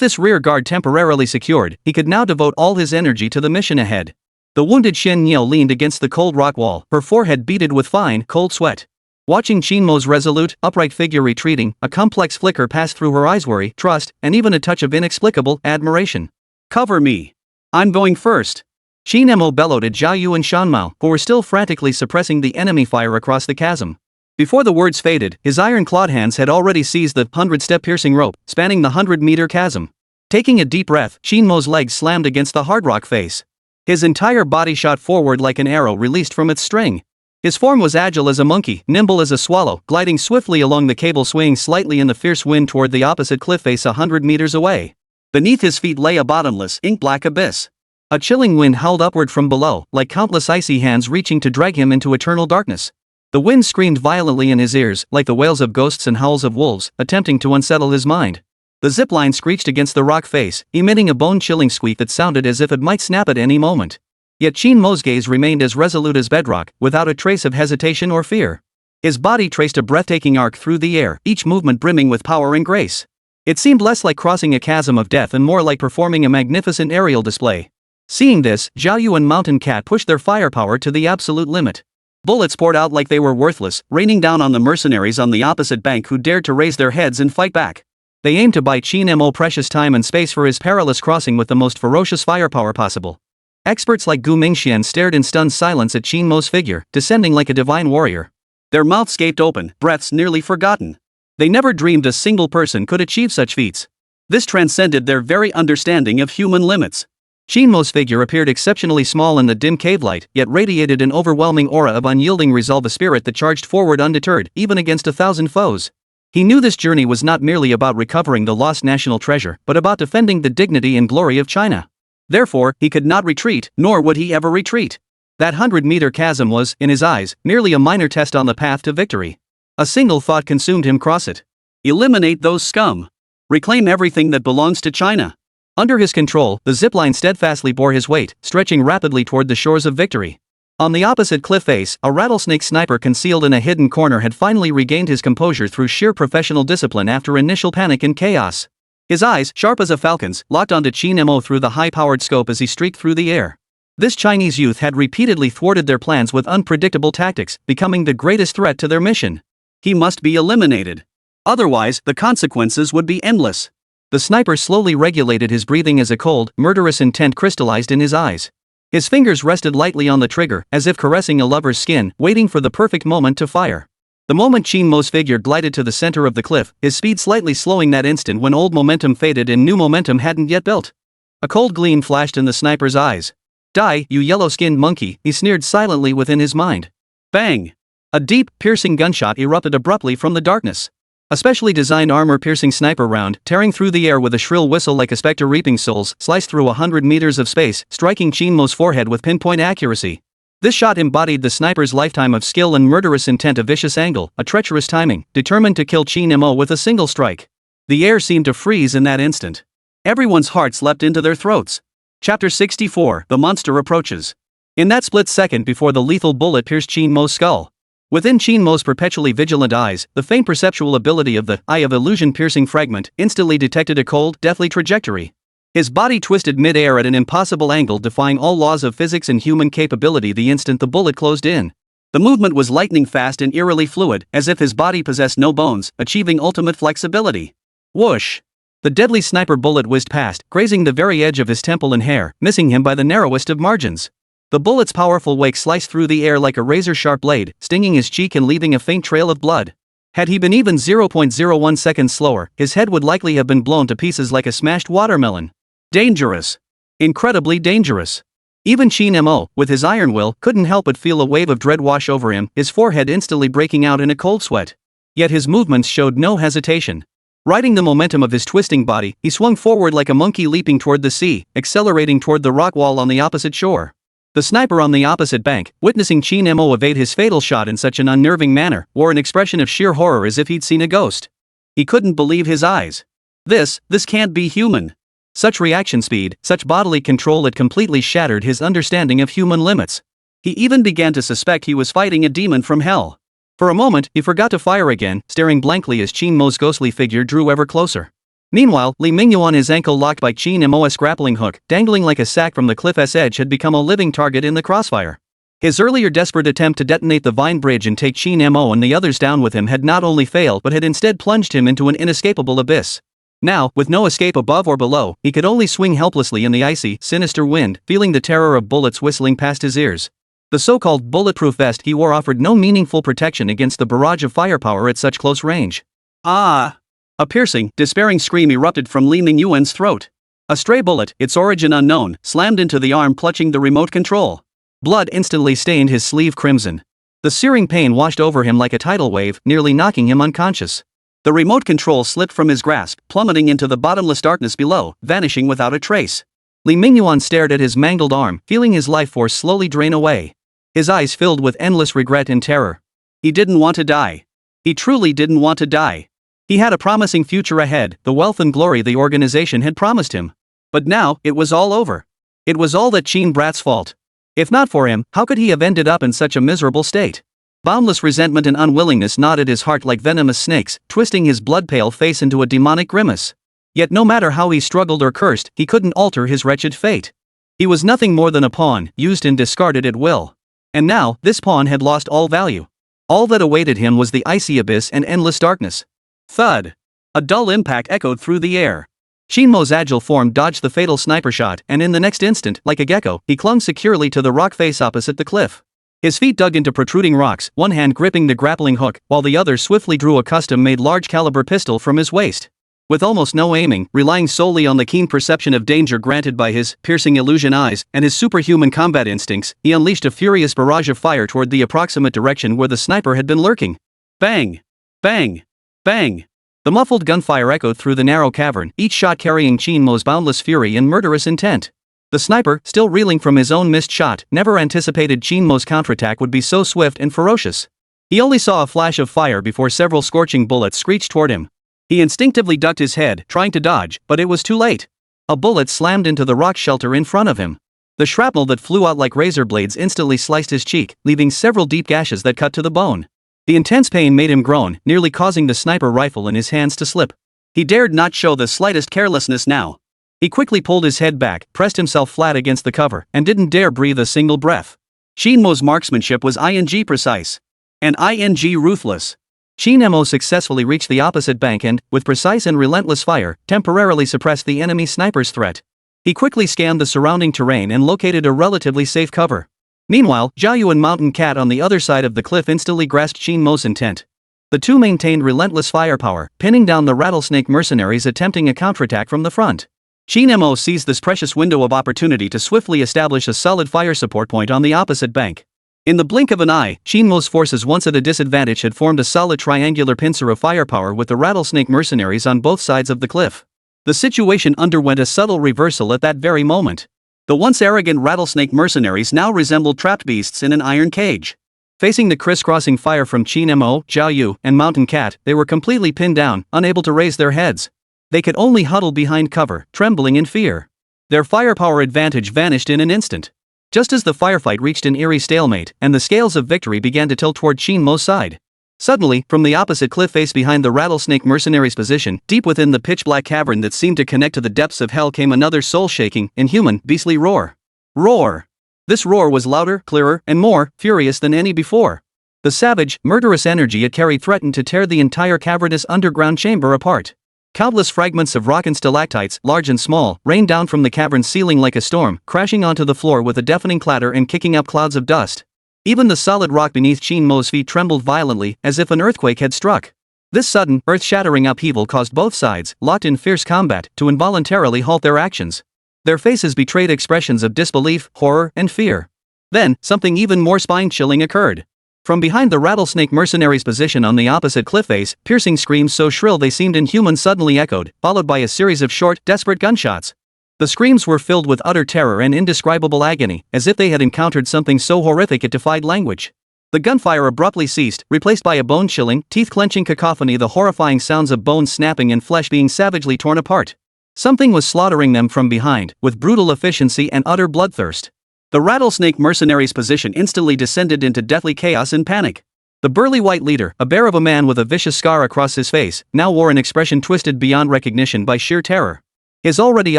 Speaker 1: this rear guard temporarily secured, he could now devote all his energy to the mission ahead. The wounded Xin Niao leaned against the cold rock wall, her forehead beaded with fine, cold sweat. Watching Qin Mo's resolute, upright figure retreating, a complex flicker passed through her eyes: worry, trust, and even a touch of inexplicable admiration. "Cover me. I'm going first." Qin Mo bellowed at Zhao Yu and Shanmao, who were still frantically suppressing the enemy fire across the chasm. Before the words faded, his iron-clawed hands had already seized the 100-step piercing rope, spanning the 100-meter chasm. Taking a deep breath, Qin Mo's legs slammed against the hard rock face. His entire body shot forward like an arrow released from its string. His form was agile as a monkey, nimble as a swallow, gliding swiftly along the cable, swaying slightly in the fierce wind toward the opposite cliff face 100 meters away. Beneath his feet lay a bottomless, ink-black abyss. A chilling wind howled upward from below, like countless icy hands reaching to drag him into eternal darkness. The wind screamed violently in his ears, like the wails of ghosts and howls of wolves, attempting to unsettle his mind. The zipline screeched against the rock face, emitting a bone-chilling squeak that sounded as if it might snap at any moment. Yet Qin Mo's gaze remained as resolute as bedrock, without a trace of hesitation or fear. His body traced a breathtaking arc through the air, each movement brimming with power and grace. It seemed less like crossing a chasm of death and more like performing a magnificent aerial display. Seeing this, Zhao Yu and Mountain Cat pushed their firepower to the absolute limit. Bullets poured out like they were worthless, raining down on the mercenaries on the opposite bank who dared to raise their heads and fight back. They aimed to buy Qin Mo precious time and space for his perilous crossing with the most ferocious firepower possible. Experts like Gu Mingxian stared in stunned silence at Qin Mo's figure, descending like a divine warrior. Their mouths gaped open, breaths nearly forgotten. They never dreamed a single person could achieve such feats. This transcended their very understanding of human limits. Qin Mo's figure appeared exceptionally small in the dim cave light, yet radiated an overwhelming aura of unyielding resolve, a spirit that charged forward undeterred, even against 1,000 foes. He knew this journey was not merely about recovering the lost national treasure, but about defending the dignity and glory of China. Therefore, he could not retreat, nor would he ever retreat. That 100-meter chasm was, in his eyes, merely a minor test on the path to victory. A single thought consumed him: cross it. Eliminate those scum. Reclaim everything that belongs to China. Under his control, the zipline steadfastly bore his weight, stretching rapidly toward the shores of victory. On the opposite cliff face, a rattlesnake sniper concealed in a hidden corner had finally regained his composure through sheer professional discipline after initial panic and chaos. His eyes, sharp as a falcon's, locked onto Qin Mo through the high-powered scope as he streaked through the air. This Chinese youth had repeatedly thwarted their plans with unpredictable tactics, becoming the greatest threat to their mission.
Speaker 2: He must be eliminated. Otherwise, the consequences would be endless.
Speaker 1: The sniper slowly regulated his breathing as a cold, murderous intent crystallized in his eyes. His fingers rested lightly on the trigger, as if caressing a lover's skin, waiting for the perfect moment to fire. The moment Qin Mo's figure glided to the center of the cliff, his speed slightly slowing that instant when old momentum faded and new momentum hadn't yet built. A cold gleam flashed in the sniper's eyes. "Die, you yellow-skinned monkey," he sneered silently within his mind.
Speaker 2: Bang!
Speaker 1: A deep, piercing gunshot erupted abruptly from the darkness. A specially designed armor-piercing sniper round, tearing through the air with a shrill whistle like a specter reaping souls, sliced through 100 meters of space, striking Qin Mo's forehead with pinpoint accuracy. This shot embodied the sniper's lifetime of skill and murderous intent, a vicious angle, a treacherous timing, determined to kill Qin Mo with a single strike. The air seemed to freeze in that instant.
Speaker 2: Everyone's hearts leapt into their throats. Chapter 64: The Monster Approaches.
Speaker 1: In that split second before the lethal bullet pierced Qin Mo's skull, within Qin Mo's perpetually vigilant eyes, the faint perceptual ability of the eye of illusion piercing fragment instantly detected a cold, deathly trajectory. His body twisted mid-air at an impossible angle, defying all laws of physics and human capability the instant the bullet closed in. The movement was lightning fast and eerily fluid, as if his body possessed no bones, achieving ultimate flexibility. Whoosh! The deadly sniper bullet whizzed past, grazing the very edge of his temple and hair, missing him by the narrowest of margins. The bullet's powerful wake sliced through the air like a razor-sharp blade, stinging his cheek and leaving a faint trail of blood. Had he been even 0.01 seconds slower, his head would likely have been blown to pieces like a smashed watermelon. Dangerous. Incredibly dangerous. Even Qin Mo, with his iron will, couldn't help but feel a wave of dread wash over him, his forehead instantly breaking out in a cold sweat. Yet his movements showed no hesitation. Riding the momentum of his twisting body, he swung forward like a monkey leaping toward the sea, accelerating toward the rock wall on the opposite shore. The sniper on the opposite bank, witnessing Qin Mo evade his fatal shot in such an unnerving manner, wore an expression of sheer horror as if he'd seen a ghost. He couldn't believe his eyes. This can't be human. Such reaction speed, such bodily control, it completely shattered his understanding of human limits. He even began to suspect he was fighting a demon from hell. For a moment, he forgot to fire again, staring blankly as Qin Mo's ghostly figure drew ever closer. Meanwhile, Liu Ruyan, his ankle locked by Qin Mo's grappling hook, dangling like a sack from the cliff's edge, had become a living target in the crossfire. His earlier desperate attempt to detonate the vine bridge and take Qin Mo and the others down with him had not only failed but had instead plunged him into an inescapable abyss. Now, with no escape above or below, he could only swing helplessly in the icy, sinister wind, feeling the terror of bullets whistling past his ears. The so-called bulletproof vest he wore offered no meaningful protection against the barrage of firepower at such close range.
Speaker 2: Ah! A piercing, despairing scream erupted from Liu Ruyan's throat. A stray bullet, its origin unknown, slammed into the arm clutching the remote control. Blood instantly stained his sleeve crimson. The searing pain washed over him like a tidal wave, nearly knocking him unconscious. The remote control slipped from his grasp, plummeting into the bottomless darkness below, vanishing without a trace. Liu Ruyan stared at his mangled arm, feeling his life force slowly drain away. His eyes filled with endless regret and terror. He didn't want to die. He truly didn't want to die. He had a promising future ahead, the wealth and glory the organization had promised him. But now, it was all over. It was all that Qin Brat's fault. If not for him, how could he have ended up in such a miserable state? Boundless resentment and unwillingness gnawed at his heart like venomous snakes, twisting his blood-pale face into a demonic grimace. Yet no matter how he struggled or cursed, he couldn't alter his wretched fate. He was nothing more than a pawn, used and discarded at will. And now, this pawn had lost all value. All that awaited him was the icy abyss and endless darkness. Thud! A dull impact echoed through the air. Qin Mo's agile form dodged the fatal sniper shot, and in the next instant, like a gecko, he clung securely to the rock face opposite the cliff. His feet dug into protruding rocks, one hand gripping the grappling hook, while the other swiftly drew a custom-made large-caliber pistol from his waist. With almost no aiming, relying solely on the keen perception of danger granted by his piercing illusion eyes and his superhuman combat instincts, he unleashed a furious barrage of fire toward the approximate direction where the sniper had been lurking. Bang! Bang! Bang! The muffled gunfire echoed through the narrow cavern, each shot carrying Qin Mo's boundless fury and murderous intent. The sniper, still reeling from his own missed shot, never anticipated Qin Mo's counterattack would be so swift and ferocious. He only saw a flash of fire before several scorching bullets screeched toward him. He instinctively ducked his head, trying to dodge, but it was too late. A bullet slammed into the rock shelter in front of him. The shrapnel that flew out like razor blades instantly sliced his cheek, leaving several deep gashes that cut to the bone. The intense pain made him groan, nearly causing the sniper rifle in his hands to slip. He dared not show the slightest carelessness now. He quickly pulled his head back, pressed himself flat against the cover, and didn't dare breathe a single breath. Qin Mo's marksmanship was precise. And ruthless. Qin Mo successfully reached the opposite bank and, with precise and relentless fire, temporarily suppressed the enemy sniper's threat. He quickly scanned the surrounding terrain and located a relatively safe cover. Meanwhile, Zhao Yu and Mountain Cat on the other side of the cliff instantly grasped Qin Mo's intent. The two maintained relentless firepower, pinning down the rattlesnake mercenaries attempting a counterattack from the front. Qin Mo seized this precious window of opportunity to swiftly establish a solid fire support point on the opposite bank. In the blink of an eye, Qin Mo's forces once at a disadvantage had formed a solid triangular pincer of firepower with the rattlesnake mercenaries on both sides of the cliff. The situation underwent a subtle reversal at that very moment. The once arrogant rattlesnake mercenaries now resembled trapped beasts in an iron cage. Facing the crisscrossing fire from Qin Mo, Zhao Yu, and Mountain Cat, they were completely pinned down, unable to raise their heads. They could only huddle behind cover, trembling in fear. Their firepower advantage vanished in an instant. Just as the firefight reached an eerie stalemate, and the scales of victory began to tilt toward Qin Mo's side. Suddenly, from the opposite cliff face behind the rattlesnake mercenaries' position, deep within the pitch-black cavern that seemed to connect to the depths of hell came another soul-shaking, inhuman, beastly roar. Roar! This roar was louder, clearer, and more furious than any before. The savage, murderous energy it carried threatened to tear the entire cavernous underground chamber apart. Countless fragments of rock and stalactites, large and small, rained down from the cavern's ceiling like a storm, crashing onto the floor with a deafening clatter and kicking up clouds of dust. Even the solid rock beneath Qin Mo's feet trembled violently, as if an earthquake had struck. This sudden, earth-shattering upheaval caused both sides, locked in fierce combat, to involuntarily halt their actions. Their faces betrayed expressions of disbelief, horror, and fear. Then, something even more spine-chilling occurred. From behind the rattlesnake mercenaries' position on the opposite cliff face, piercing screams so shrill they seemed inhuman suddenly echoed, followed by a series of short, desperate gunshots. The screams were filled with utter terror and indescribable agony, as if they had encountered something so horrific it defied language. The gunfire abruptly ceased, replaced by a bone-chilling, teeth-clenching cacophony, the horrifying sounds of bones snapping and flesh being savagely torn apart. Something was slaughtering them from behind, with brutal efficiency and utter bloodthirst. The rattlesnake mercenaries' position instantly descended into deathly chaos and panic. The burly white leader, a bear of a man with a vicious scar across his face, now wore an expression twisted beyond recognition by sheer terror. His already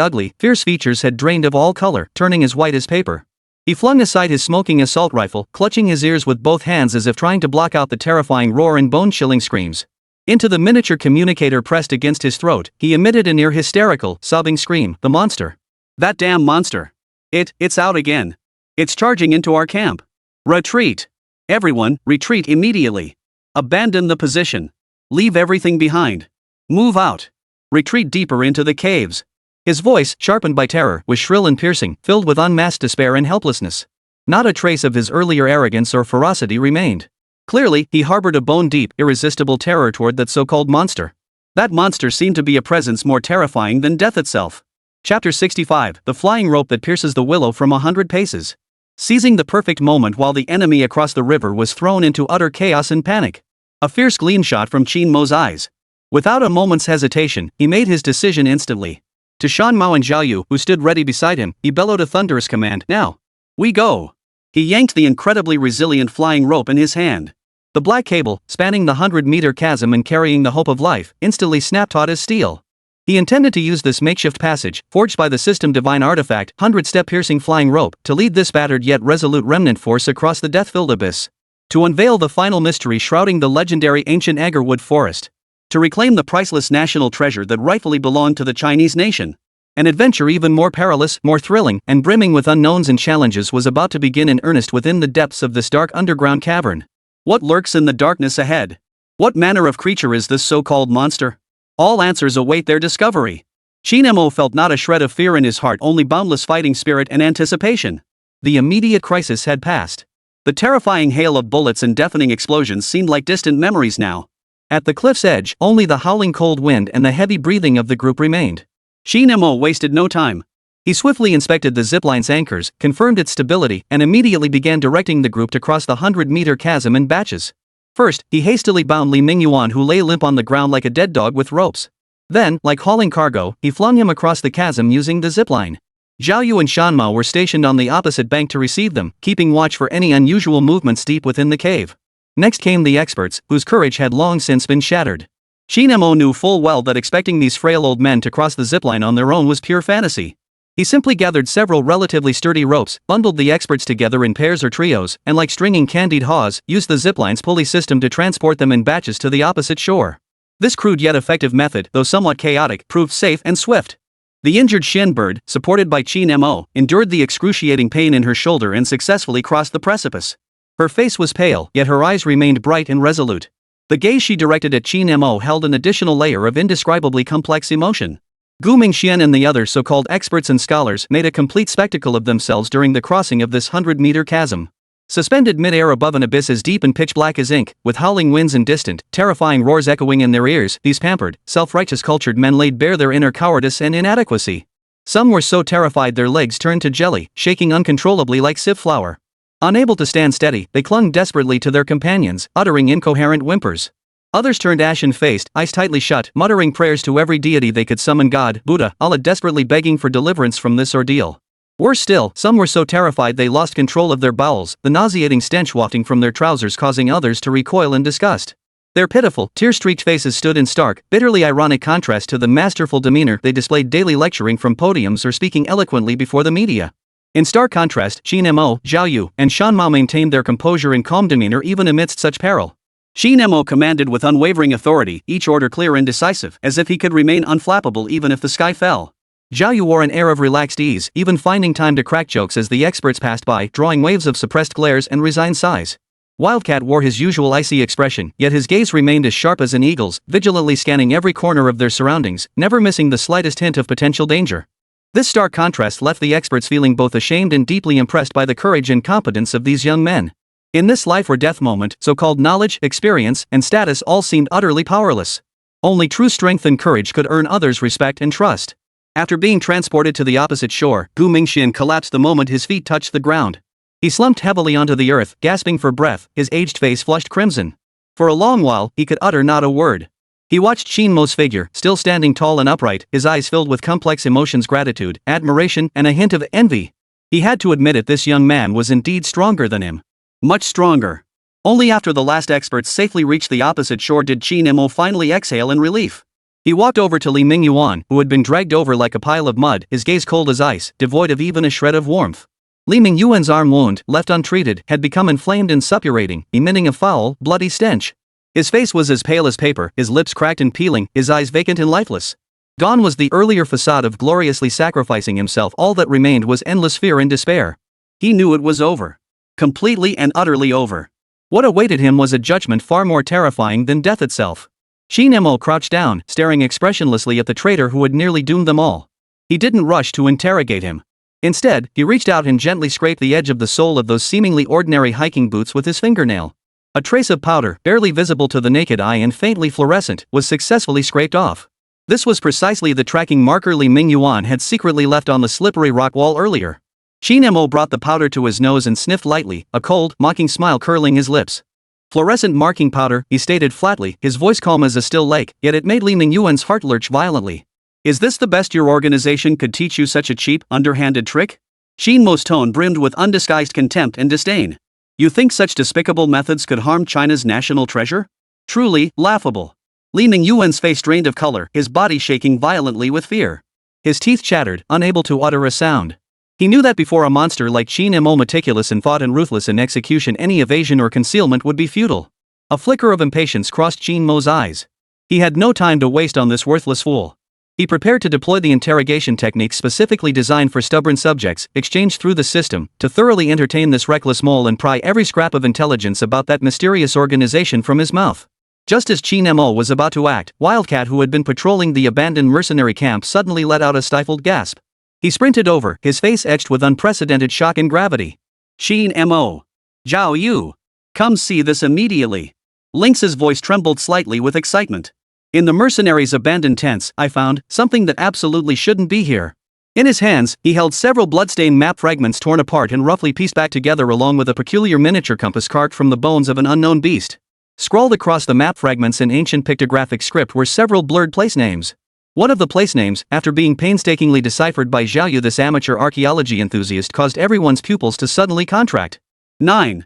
Speaker 2: ugly, fierce features had drained of all color, turning as white as paper. He flung aside his smoking assault rifle, clutching his ears with both hands as if trying to block out the terrifying roar and bone-chilling screams. Into the miniature communicator pressed against his throat, he emitted a near hysterical, sobbing scream. The monster. That damn monster. It's out again. It's charging into our camp. Retreat. Everyone, retreat immediately. Abandon the position. Leave everything behind. Move out. Retreat deeper into the caves. His voice, sharpened by terror, was shrill and piercing, filled with unmasked despair and helplessness. Not a trace of his earlier arrogance or ferocity remained. Clearly, he harbored a bone-deep, irresistible terror toward that so-called monster. That monster seemed to be a presence more terrifying than death itself. Chapter 65, The Flying Rope That Pierces the Willow from 100 Paces. Seizing the perfect moment while the enemy across the river was thrown into utter chaos and panic. A fierce gleam shot from Qin Mo's eyes. Without a moment's hesitation, he made his decision instantly. To Shan Mao and Zhao Yu, who stood ready beside him, he bellowed a thunderous command. Now. We go. He yanked the incredibly resilient flying rope in his hand. The black cable, spanning the 100-meter chasm and carrying the hope of life, instantly snapped taut as steel. He intended to use this makeshift passage, forged by the system divine artifact, 100-step piercing flying rope, to lead this battered yet resolute remnant force across the death-filled abyss. To unveil the final mystery shrouding the legendary ancient agarwood forest. To reclaim the priceless national treasure that rightfully belonged to the Chinese nation. An adventure even more perilous, more thrilling, and brimming with unknowns and challenges was about to begin in earnest within the depths of this dark underground cavern. What lurks in the darkness ahead? What manner of creature is this so-called monster? All answers await their discovery. Qin Mo felt not a shred of fear in his heart, only boundless fighting spirit and anticipation. The immediate crisis had passed. The terrifying hail of bullets and deafening explosions seemed like distant memories now. At the cliff's edge, only the howling cold wind and the heavy breathing of the group remained. Qin Mo wasted no time. He swiftly inspected the zipline's anchors, confirmed its stability, and immediately began directing the group to cross the 100-meter chasm in batches. First, he hastily bound Li Mingyuan, who lay limp on the ground like a dead dog, with ropes. Then, like hauling cargo, he flung him across the chasm using the zipline. Zhao Yu and Shan Mao were stationed on the opposite bank to receive them, keeping watch for any unusual movements deep within the cave. Next came the experts, whose courage had long since been shattered. Qin Mo knew full well that expecting these frail old men to cross the zipline on their own was pure fantasy. He simply gathered several relatively sturdy ropes, bundled the experts together in pairs or trios, and like stringing candied haws, used the zipline's pulley system to transport them in batches to the opposite shore. This crude yet effective method, though somewhat chaotic, proved safe and swift. The injured shin bird, supported by Qin Mo, endured the excruciating pain in her shoulder and successfully crossed the precipice. Her face was pale, yet her eyes remained bright and resolute. The gaze she directed at Qin Mo held an additional layer of indescribably complex emotion. Gu Mingxian and the other so-called experts and scholars made a complete spectacle of themselves during the crossing of this 100-meter chasm. Suspended mid-air above an abyss as deep and pitch-black as ink, with howling winds and distant, terrifying roars echoing in their ears, these pampered, self-righteous cultured men laid bare their inner cowardice and inadequacy. Some were so terrified their legs turned to jelly, shaking uncontrollably like sieve flour. Unable to stand steady, they clung desperately to their companions, uttering incoherent whimpers. Others turned ashen-faced, eyes tightly shut, muttering prayers to every deity they could summon, God, Buddha, Allah, desperately begging for deliverance from this ordeal. Worse still, some were so terrified they lost control of their bowels, the nauseating stench wafting from their trousers causing others to recoil in disgust. Their pitiful, tear-streaked faces stood in stark, bitterly ironic contrast to the masterful demeanor they displayed daily lecturing from podiums or speaking eloquently before the media. In stark contrast, Qin Mo, Zhao Yu, and Shan Mao maintained their composure and calm demeanor even amidst such peril. Qin Mo commanded with unwavering authority, each order clear and decisive, as if he could remain unflappable even if the sky fell. Zhao Yu wore an air of relaxed ease, even finding time to crack jokes as the experts passed by, drawing waves of suppressed glares and resigned sighs. Wildcat wore his usual icy expression, yet his gaze remained as sharp as an eagle's, vigilantly scanning every corner of their surroundings, never missing the slightest hint of potential danger. This stark contrast left the experts feeling both ashamed and deeply impressed by the courage and competence of these young men. In this life or death moment, so-called knowledge, experience, and status all seemed utterly powerless. Only true strength and courage could earn others' respect and trust. After being transported to the opposite shore, Gu Mingxian collapsed the moment his feet touched the ground. He slumped heavily onto the earth, gasping for breath, his aged face flushed crimson. For a long while, he could utter not a word. He watched Qin Mo's figure, still standing tall and upright, his eyes filled with complex emotions: gratitude, admiration, and a hint of envy. He had to admit it, this young man was indeed stronger than him. Much stronger. Only after the last experts safely reached the opposite shore did Qin Mo finally exhale in relief. He walked over to Li Mingyuan, who had been dragged over like a pile of mud, his gaze cold as ice, devoid of even a shred of warmth. Li Mingyuan's arm wound, left untreated, had become inflamed and suppurating, emitting a foul, bloody stench. His face was as pale as paper, his lips cracked and peeling, his eyes vacant and lifeless. Gone was the earlier facade of gloriously sacrificing himself. All that remained was endless fear and despair. He knew it was over. Completely and utterly over. What awaited him was a judgment far more terrifying than death itself. Qin Mo crouched down, staring expressionlessly at the traitor who had nearly doomed them all. He didn't rush to interrogate him. Instead, he reached out and gently scraped the edge of the sole of those seemingly ordinary hiking boots with his fingernail. A trace of powder, barely visible to the naked eye and faintly fluorescent, was successfully scraped off. This was precisely the tracking marker Li Mingyuan had secretly left on the slippery rock wall earlier. Qin Mo brought the powder to his nose and sniffed lightly, a cold, mocking smile curling his lips. Fluorescent marking powder, he stated flatly, his voice calm as a still lake, yet it made Li Mingyuan's heart lurch violently. Is this the best your organization could teach you, such a cheap, underhanded trick? Qin Mo's tone brimmed with undisguised contempt and disdain. You think such despicable methods could harm China's national treasure? Truly, laughable. Li Mingyuan's face drained of color, his body shaking violently with fear. His teeth chattered, unable to utter a sound. He knew that before a monster like Qin Mo, meticulous in thought and ruthless in execution, any evasion or concealment would be futile. A flicker of impatience crossed Qin Mo's eyes. He had no time to waste on this worthless fool. He prepared to deploy the interrogation techniques specifically designed for stubborn subjects, exchanged through the system, to thoroughly entertain this reckless mole and pry every scrap of intelligence about that mysterious organization from his mouth. Just as Qin Mo was about to act, Wildcat, who had been patrolling the abandoned mercenary camp, suddenly let out a stifled gasp. He sprinted over, his face etched with unprecedented shock and gravity. Qin Mo. Zhao Yu. Come see this immediately. Lynx's voice trembled slightly with excitement. In the mercenaries' abandoned tents, I found something that absolutely shouldn't be here. In his hands, he held several bloodstained map fragments torn apart and roughly pieced back together, along with a peculiar miniature compass carved from the bones of an unknown beast. Scrawled across the map fragments in ancient pictographic script were several blurred place names. One of the place names, after being painstakingly deciphered by Zhao Yu, this amateur archaeology enthusiast, caused everyone's pupils to suddenly contract. 9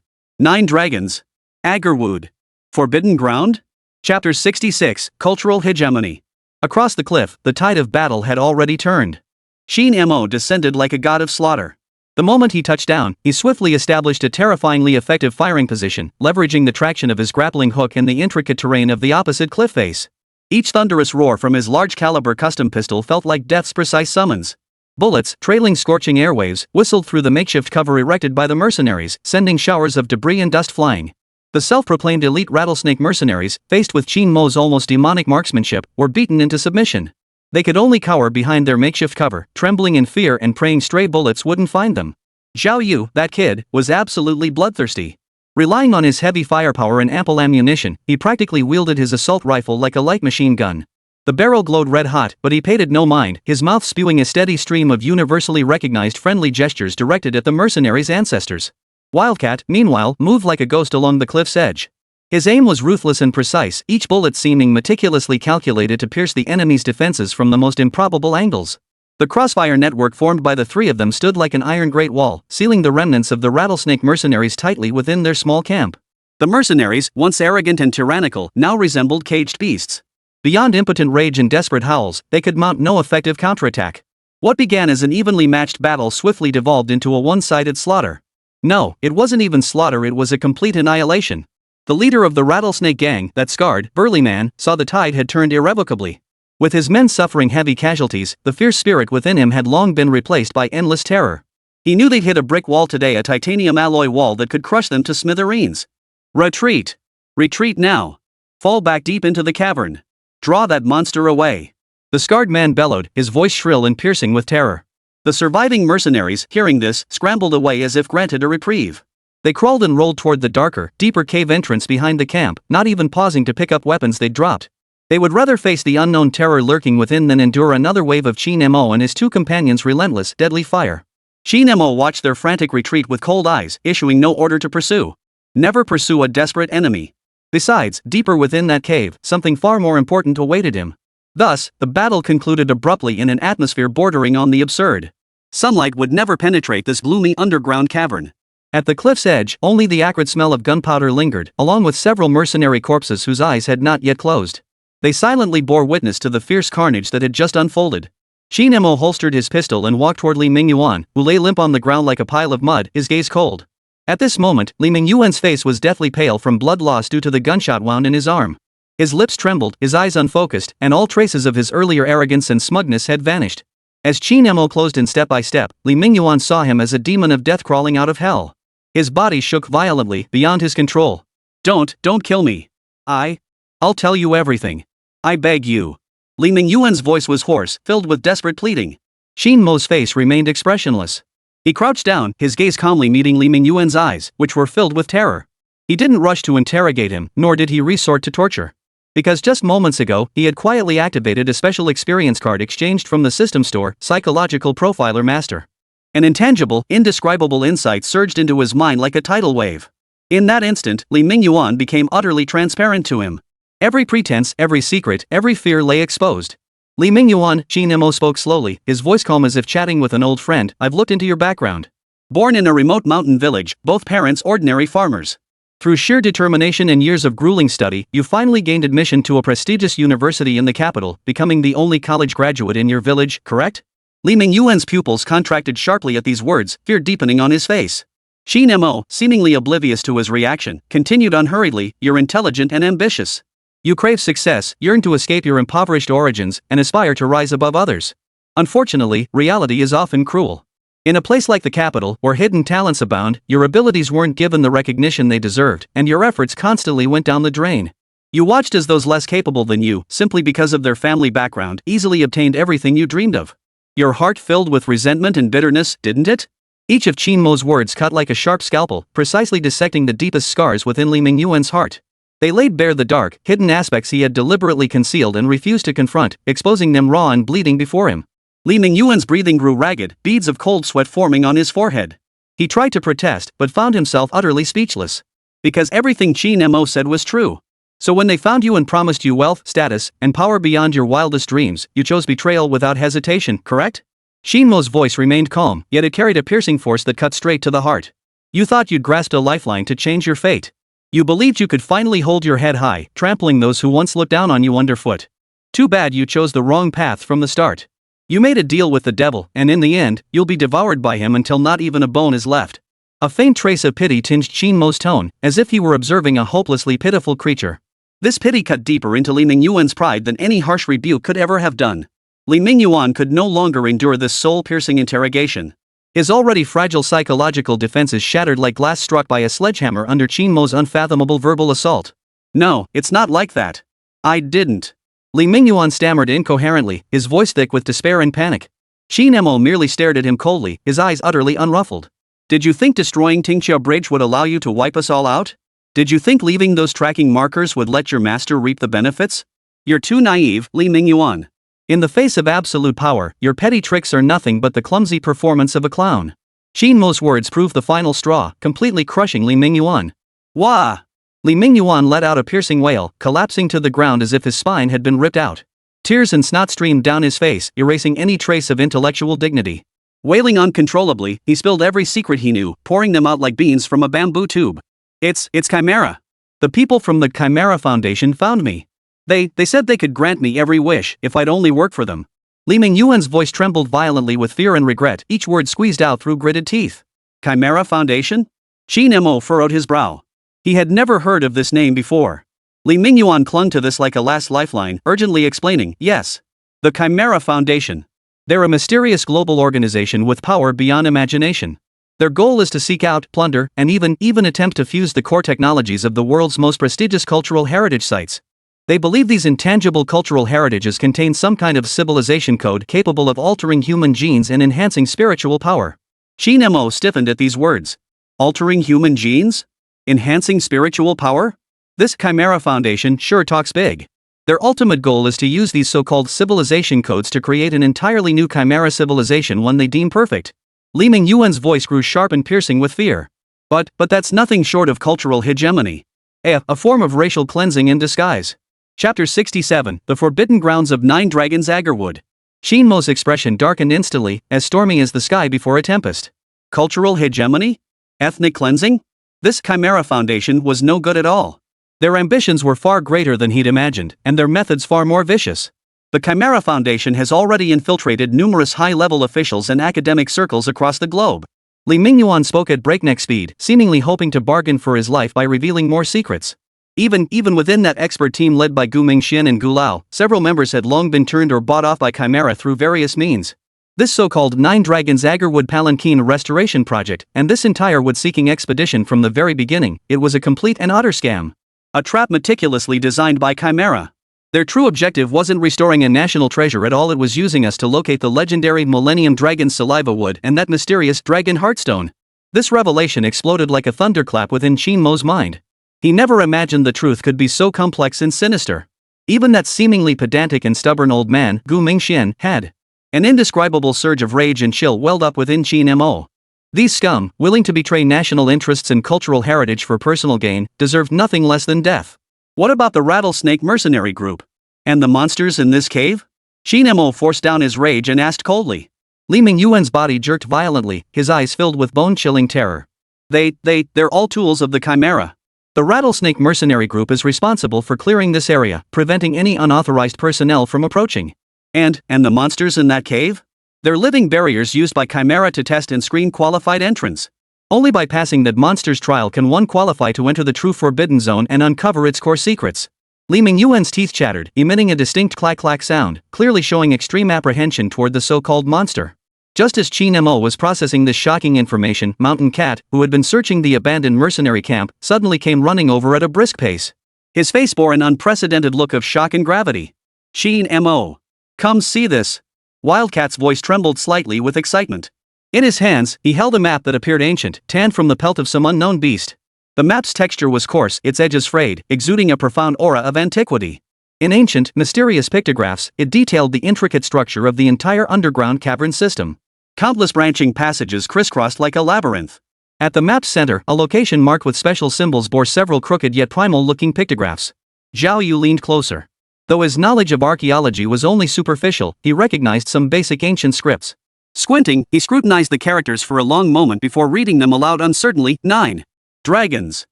Speaker 2: dragons. Agarwood. Forbidden ground? Chapter 66, Cultural Hegemony. Across the cliff, the tide of battle had already turned. Qin Mo descended like a god of slaughter. The moment he touched down, he swiftly established a terrifyingly effective firing position, leveraging the traction of his grappling hook and the intricate terrain of the opposite cliff face. Each thunderous roar from his large-caliber custom pistol felt like death's precise summons. Bullets, trailing scorching airwaves, whistled through the makeshift cover erected by the mercenaries, sending showers of debris and dust flying. The self-proclaimed elite rattlesnake mercenaries, faced with Qin Mo's almost demonic marksmanship, were beaten into submission. They could only cower behind their makeshift cover, trembling in fear and praying stray bullets wouldn't find them. Zhao Yu, that kid, was absolutely bloodthirsty. Relying on his heavy firepower and ample ammunition, he practically wielded his assault rifle like a light machine gun. The barrel glowed red-hot, but he paid it no mind, his mouth spewing a steady stream of universally recognized friendly gestures directed at the mercenaries' ancestors. Wildcat, meanwhile, moved like a ghost along the cliff's edge. His aim was ruthless and precise, each bullet seeming meticulously calculated to pierce the enemy's defenses from the most improbable angles. The crossfire network formed by the three of them stood like an iron great wall, sealing the remnants of the rattlesnake mercenaries tightly within their small camp. The mercenaries, once arrogant and tyrannical, now resembled caged beasts. Beyond impotent rage and desperate howls, they could mount no effective counterattack. What began as an evenly matched battle swiftly devolved into a one-sided slaughter. No, it wasn't even slaughter, it was a complete annihilation. The leader of the rattlesnake gang, that scarred, burly man, saw the tide had turned irrevocably. With his men suffering heavy casualties, the fierce spirit within him had long been replaced by endless terror. He knew they'd hit a brick wall today, a titanium alloy wall that could crush them to smithereens. Retreat! Retreat now! Fall back deep into the cavern. Draw that monster away! The scarred man bellowed, his voice shrill and piercing with terror. The surviving mercenaries, hearing this, scrambled away as if granted a reprieve. They crawled and rolled toward the darker, deeper cave entrance behind the camp, not even pausing to pick up weapons they'd dropped. They would rather face the unknown terror lurking within than endure another wave of Qin Mo and his two companions' relentless, deadly fire. Qin Mo watched their frantic retreat with cold eyes, issuing no order to pursue. Never pursue a desperate enemy. Besides, deeper within that cave, something far more important awaited him. Thus, the battle concluded abruptly in an atmosphere bordering on the absurd. Sunlight would never penetrate this gloomy underground cavern. At the cliff's edge, only the acrid smell of gunpowder lingered, along with several mercenary corpses whose eyes had not yet closed. They silently bore witness to the fierce carnage that had just unfolded. Qin Mo holstered his pistol and walked toward Li Mingyuan, who lay limp on the ground like a pile of mud, his gaze cold. At this moment, Li Mingyuan's face was deathly pale from blood loss due to the gunshot wound in his arm. His lips trembled, his eyes unfocused, and all traces of his earlier arrogance and smugness had vanished. As Qin Mo closed in step by step, Li Mingyuan saw him as a demon of death crawling out of hell. His body shook violently, beyond his control. Don't kill me. I'll tell you everything. I beg you. Li Mingyuan's voice was hoarse, filled with desperate pleading. Qin Mo's face remained expressionless. He crouched down, his gaze calmly meeting Li Mingyuan's eyes, which were filled with terror. He didn't rush to interrogate him, nor did he resort to torture. Because just moments ago, he had quietly activated a special experience card exchanged from the system store, Psychological Profiler Master. An intangible, indescribable insight surged into his mind like a tidal wave. In that instant, Li Mingyuan became utterly transparent to him. Every pretense, every secret, every fear lay exposed. Li Mingyuan, Qin Mo spoke slowly, his voice calm as if chatting with an old friend. I've looked into your background. Born in a remote mountain village, both parents ordinary farmers. Through sheer determination and years of grueling study, you finally gained admission to a prestigious university in the capital, becoming the only college graduate in your village, correct? Li Mingyuan's pupils contracted sharply at these words, fear deepening on his face. Qin Mo, seemingly oblivious to his reaction, continued unhurriedly, you're intelligent and ambitious. You crave success, yearn to escape your impoverished origins, and aspire to rise above others. Unfortunately, reality is often cruel. In a place like the capital, where hidden talents abound, your abilities weren't given the recognition they deserved, and your efforts constantly went down the drain. You watched as those less capable than you, simply because of their family background, easily obtained everything you dreamed of. Your heart filled with resentment and bitterness, didn't it? Each of Qin Mo's words cut like a sharp scalpel, precisely dissecting the deepest scars within Li Mingyuan's heart. They laid bare the dark, hidden aspects he had deliberately concealed and refused to confront, exposing them raw and bleeding before him. Li Mingyuan's breathing grew ragged, beads of cold sweat forming on his forehead. He tried to protest, but found himself utterly speechless. Because everything Qin Mo said was true. So when they found you and promised you wealth, status, and power beyond your wildest dreams, you chose betrayal without hesitation, correct? Qin Mo's voice remained calm, yet it carried a piercing force that cut straight to the heart. You thought you'd grasped a lifeline to change your fate. You believed you could finally hold your head high, trampling those who once looked down on you underfoot. Too bad you chose the wrong path from the start. You made a deal with the devil, and in the end, you'll be devoured by him until not even a bone is left. A faint trace of pity tinged Qin Mo's tone, as if he were observing a hopelessly pitiful creature. This pity cut deeper into Li Mingyuan's pride than any harsh rebuke could ever have done. Li Mingyuan could no longer endure this soul-piercing interrogation. His already fragile psychological defenses shattered like glass struck by a sledgehammer under Qin Mo's unfathomable verbal assault. No, it's not like that. I didn't. Li Mingyuan stammered incoherently, his voice thick with despair and panic. Qin Mo merely stared at him coldly, his eyes utterly unruffled. Did you think destroying Tingxia Bridge would allow you to wipe us all out? Did you think leaving those tracking markers would let your master reap the benefits? You're too naive, Li Mingyuan. In the face of absolute power, your petty tricks are nothing but the clumsy performance of a clown. Qin Mo's words proved the final straw, completely crushing Li Mingyuan. Wah! Li Mingyuan let out a piercing wail, collapsing to the ground as if his spine had been ripped out. Tears and snot streamed down his face, erasing any trace of intellectual dignity. Wailing uncontrollably, he spilled every secret he knew, pouring them out like beans from a bamboo tube. It's Chimera. The people from the Chimera Foundation found me. They said they could grant me every wish if I'd only work for them. Li Mingyuan's voice trembled violently with fear and regret, each word squeezed out through gritted teeth. Chimera Foundation? Qin Mo furrowed his brow. He had never heard of this name before. Li Mingyuan clung to this like a last lifeline, urgently explaining, yes. The Chimera Foundation. They're a mysterious global organization with power beyond imagination. Their goal is to seek out, plunder, and even attempt to fuse the core technologies of the world's most prestigious cultural heritage sites. They believe these intangible cultural heritages contain some kind of civilization code capable of altering human genes and enhancing spiritual power. Qin Mo stiffened at these words. Altering human genes? Enhancing spiritual power? This Chimera Foundation sure talks big. Their ultimate goal is to use these so-called civilization codes to create an entirely new Chimera civilization, one they deem perfect. Li Mingyuan's voice grew sharp and piercing with fear. But that's nothing short of cultural hegemony. A form of racial cleansing in disguise. Chapter 67, The Forbidden Grounds of Nine Dragons Agarwood. Qin Mo's expression darkened instantly, as stormy as the sky before a tempest. Cultural hegemony? Ethnic cleansing? This Chimera Foundation was no good at all. Their ambitions were far greater than he'd imagined, and their methods far more vicious. The Chimera Foundation has already infiltrated numerous high-level officials and academic circles across the globe. Li Mingyuan spoke at breakneck speed, seemingly hoping to bargain for his life by revealing more secrets. Even within that expert team led by Gu Mingxian and Gu Lao, several members had long been turned or bought off by Chimera through various means. This so-called Nine Dragons Agarwood Palanquin restoration project, and this entire wood-seeking expedition from the very beginning, it was a complete and utter scam. A trap meticulously designed by Chimera. Their true objective wasn't restoring a national treasure at all, it was using us to locate the legendary Millennium Dragon Saliva Wood and that mysterious Dragon Heartstone. This revelation exploded like a thunderclap within Qin Mo's mind. He never imagined the truth could be so complex and sinister. Even that seemingly pedantic and stubborn old man, Gu Mingxian, had. An indescribable surge of rage and chill welled up within Qin Mo. These scum, willing to betray national interests and cultural heritage for personal gain, deserved nothing less than death. What about the Rattlesnake Mercenary Group? And the monsters in this cave? Qin Mo forced down his rage and asked coldly. Li Mingyuan's body jerked violently, his eyes filled with bone-chilling terror. They're all tools of the Chimera. The Rattlesnake Mercenary Group is responsible for clearing this area, preventing any unauthorized personnel from approaching. And the monsters in that cave? They're living barriers used by Chimera to test and screen qualified entrants. Only by passing that monster's trial can one qualify to enter the true Forbidden Zone and uncover its core secrets. Li Mingyuan's teeth chattered, emitting a distinct clack-clack sound, clearly showing extreme apprehension toward the so-called monster. Just as Qin Mo was processing this shocking information, Mountain Cat, who had been searching the abandoned mercenary camp, suddenly came running over at a brisk pace. His face bore an unprecedented look of shock and gravity. Qin Mo. Come see this. Wildcat's voice trembled slightly with excitement. In his hands, he held a map that appeared ancient, tanned from the pelt of some unknown beast. The map's texture was coarse, its edges frayed, exuding a profound aura of antiquity. In ancient, mysterious pictographs, it detailed the intricate structure of the entire underground cavern system. Countless branching passages crisscrossed like a labyrinth. At the map's center, a location marked with special symbols bore several crooked yet primal-looking pictographs. Zhao Yu leaned closer. Though his knowledge of archaeology was only superficial, he recognized some basic ancient scripts. Squinting, he scrutinized the characters for a long moment before reading them aloud uncertainly. 9. Dragons.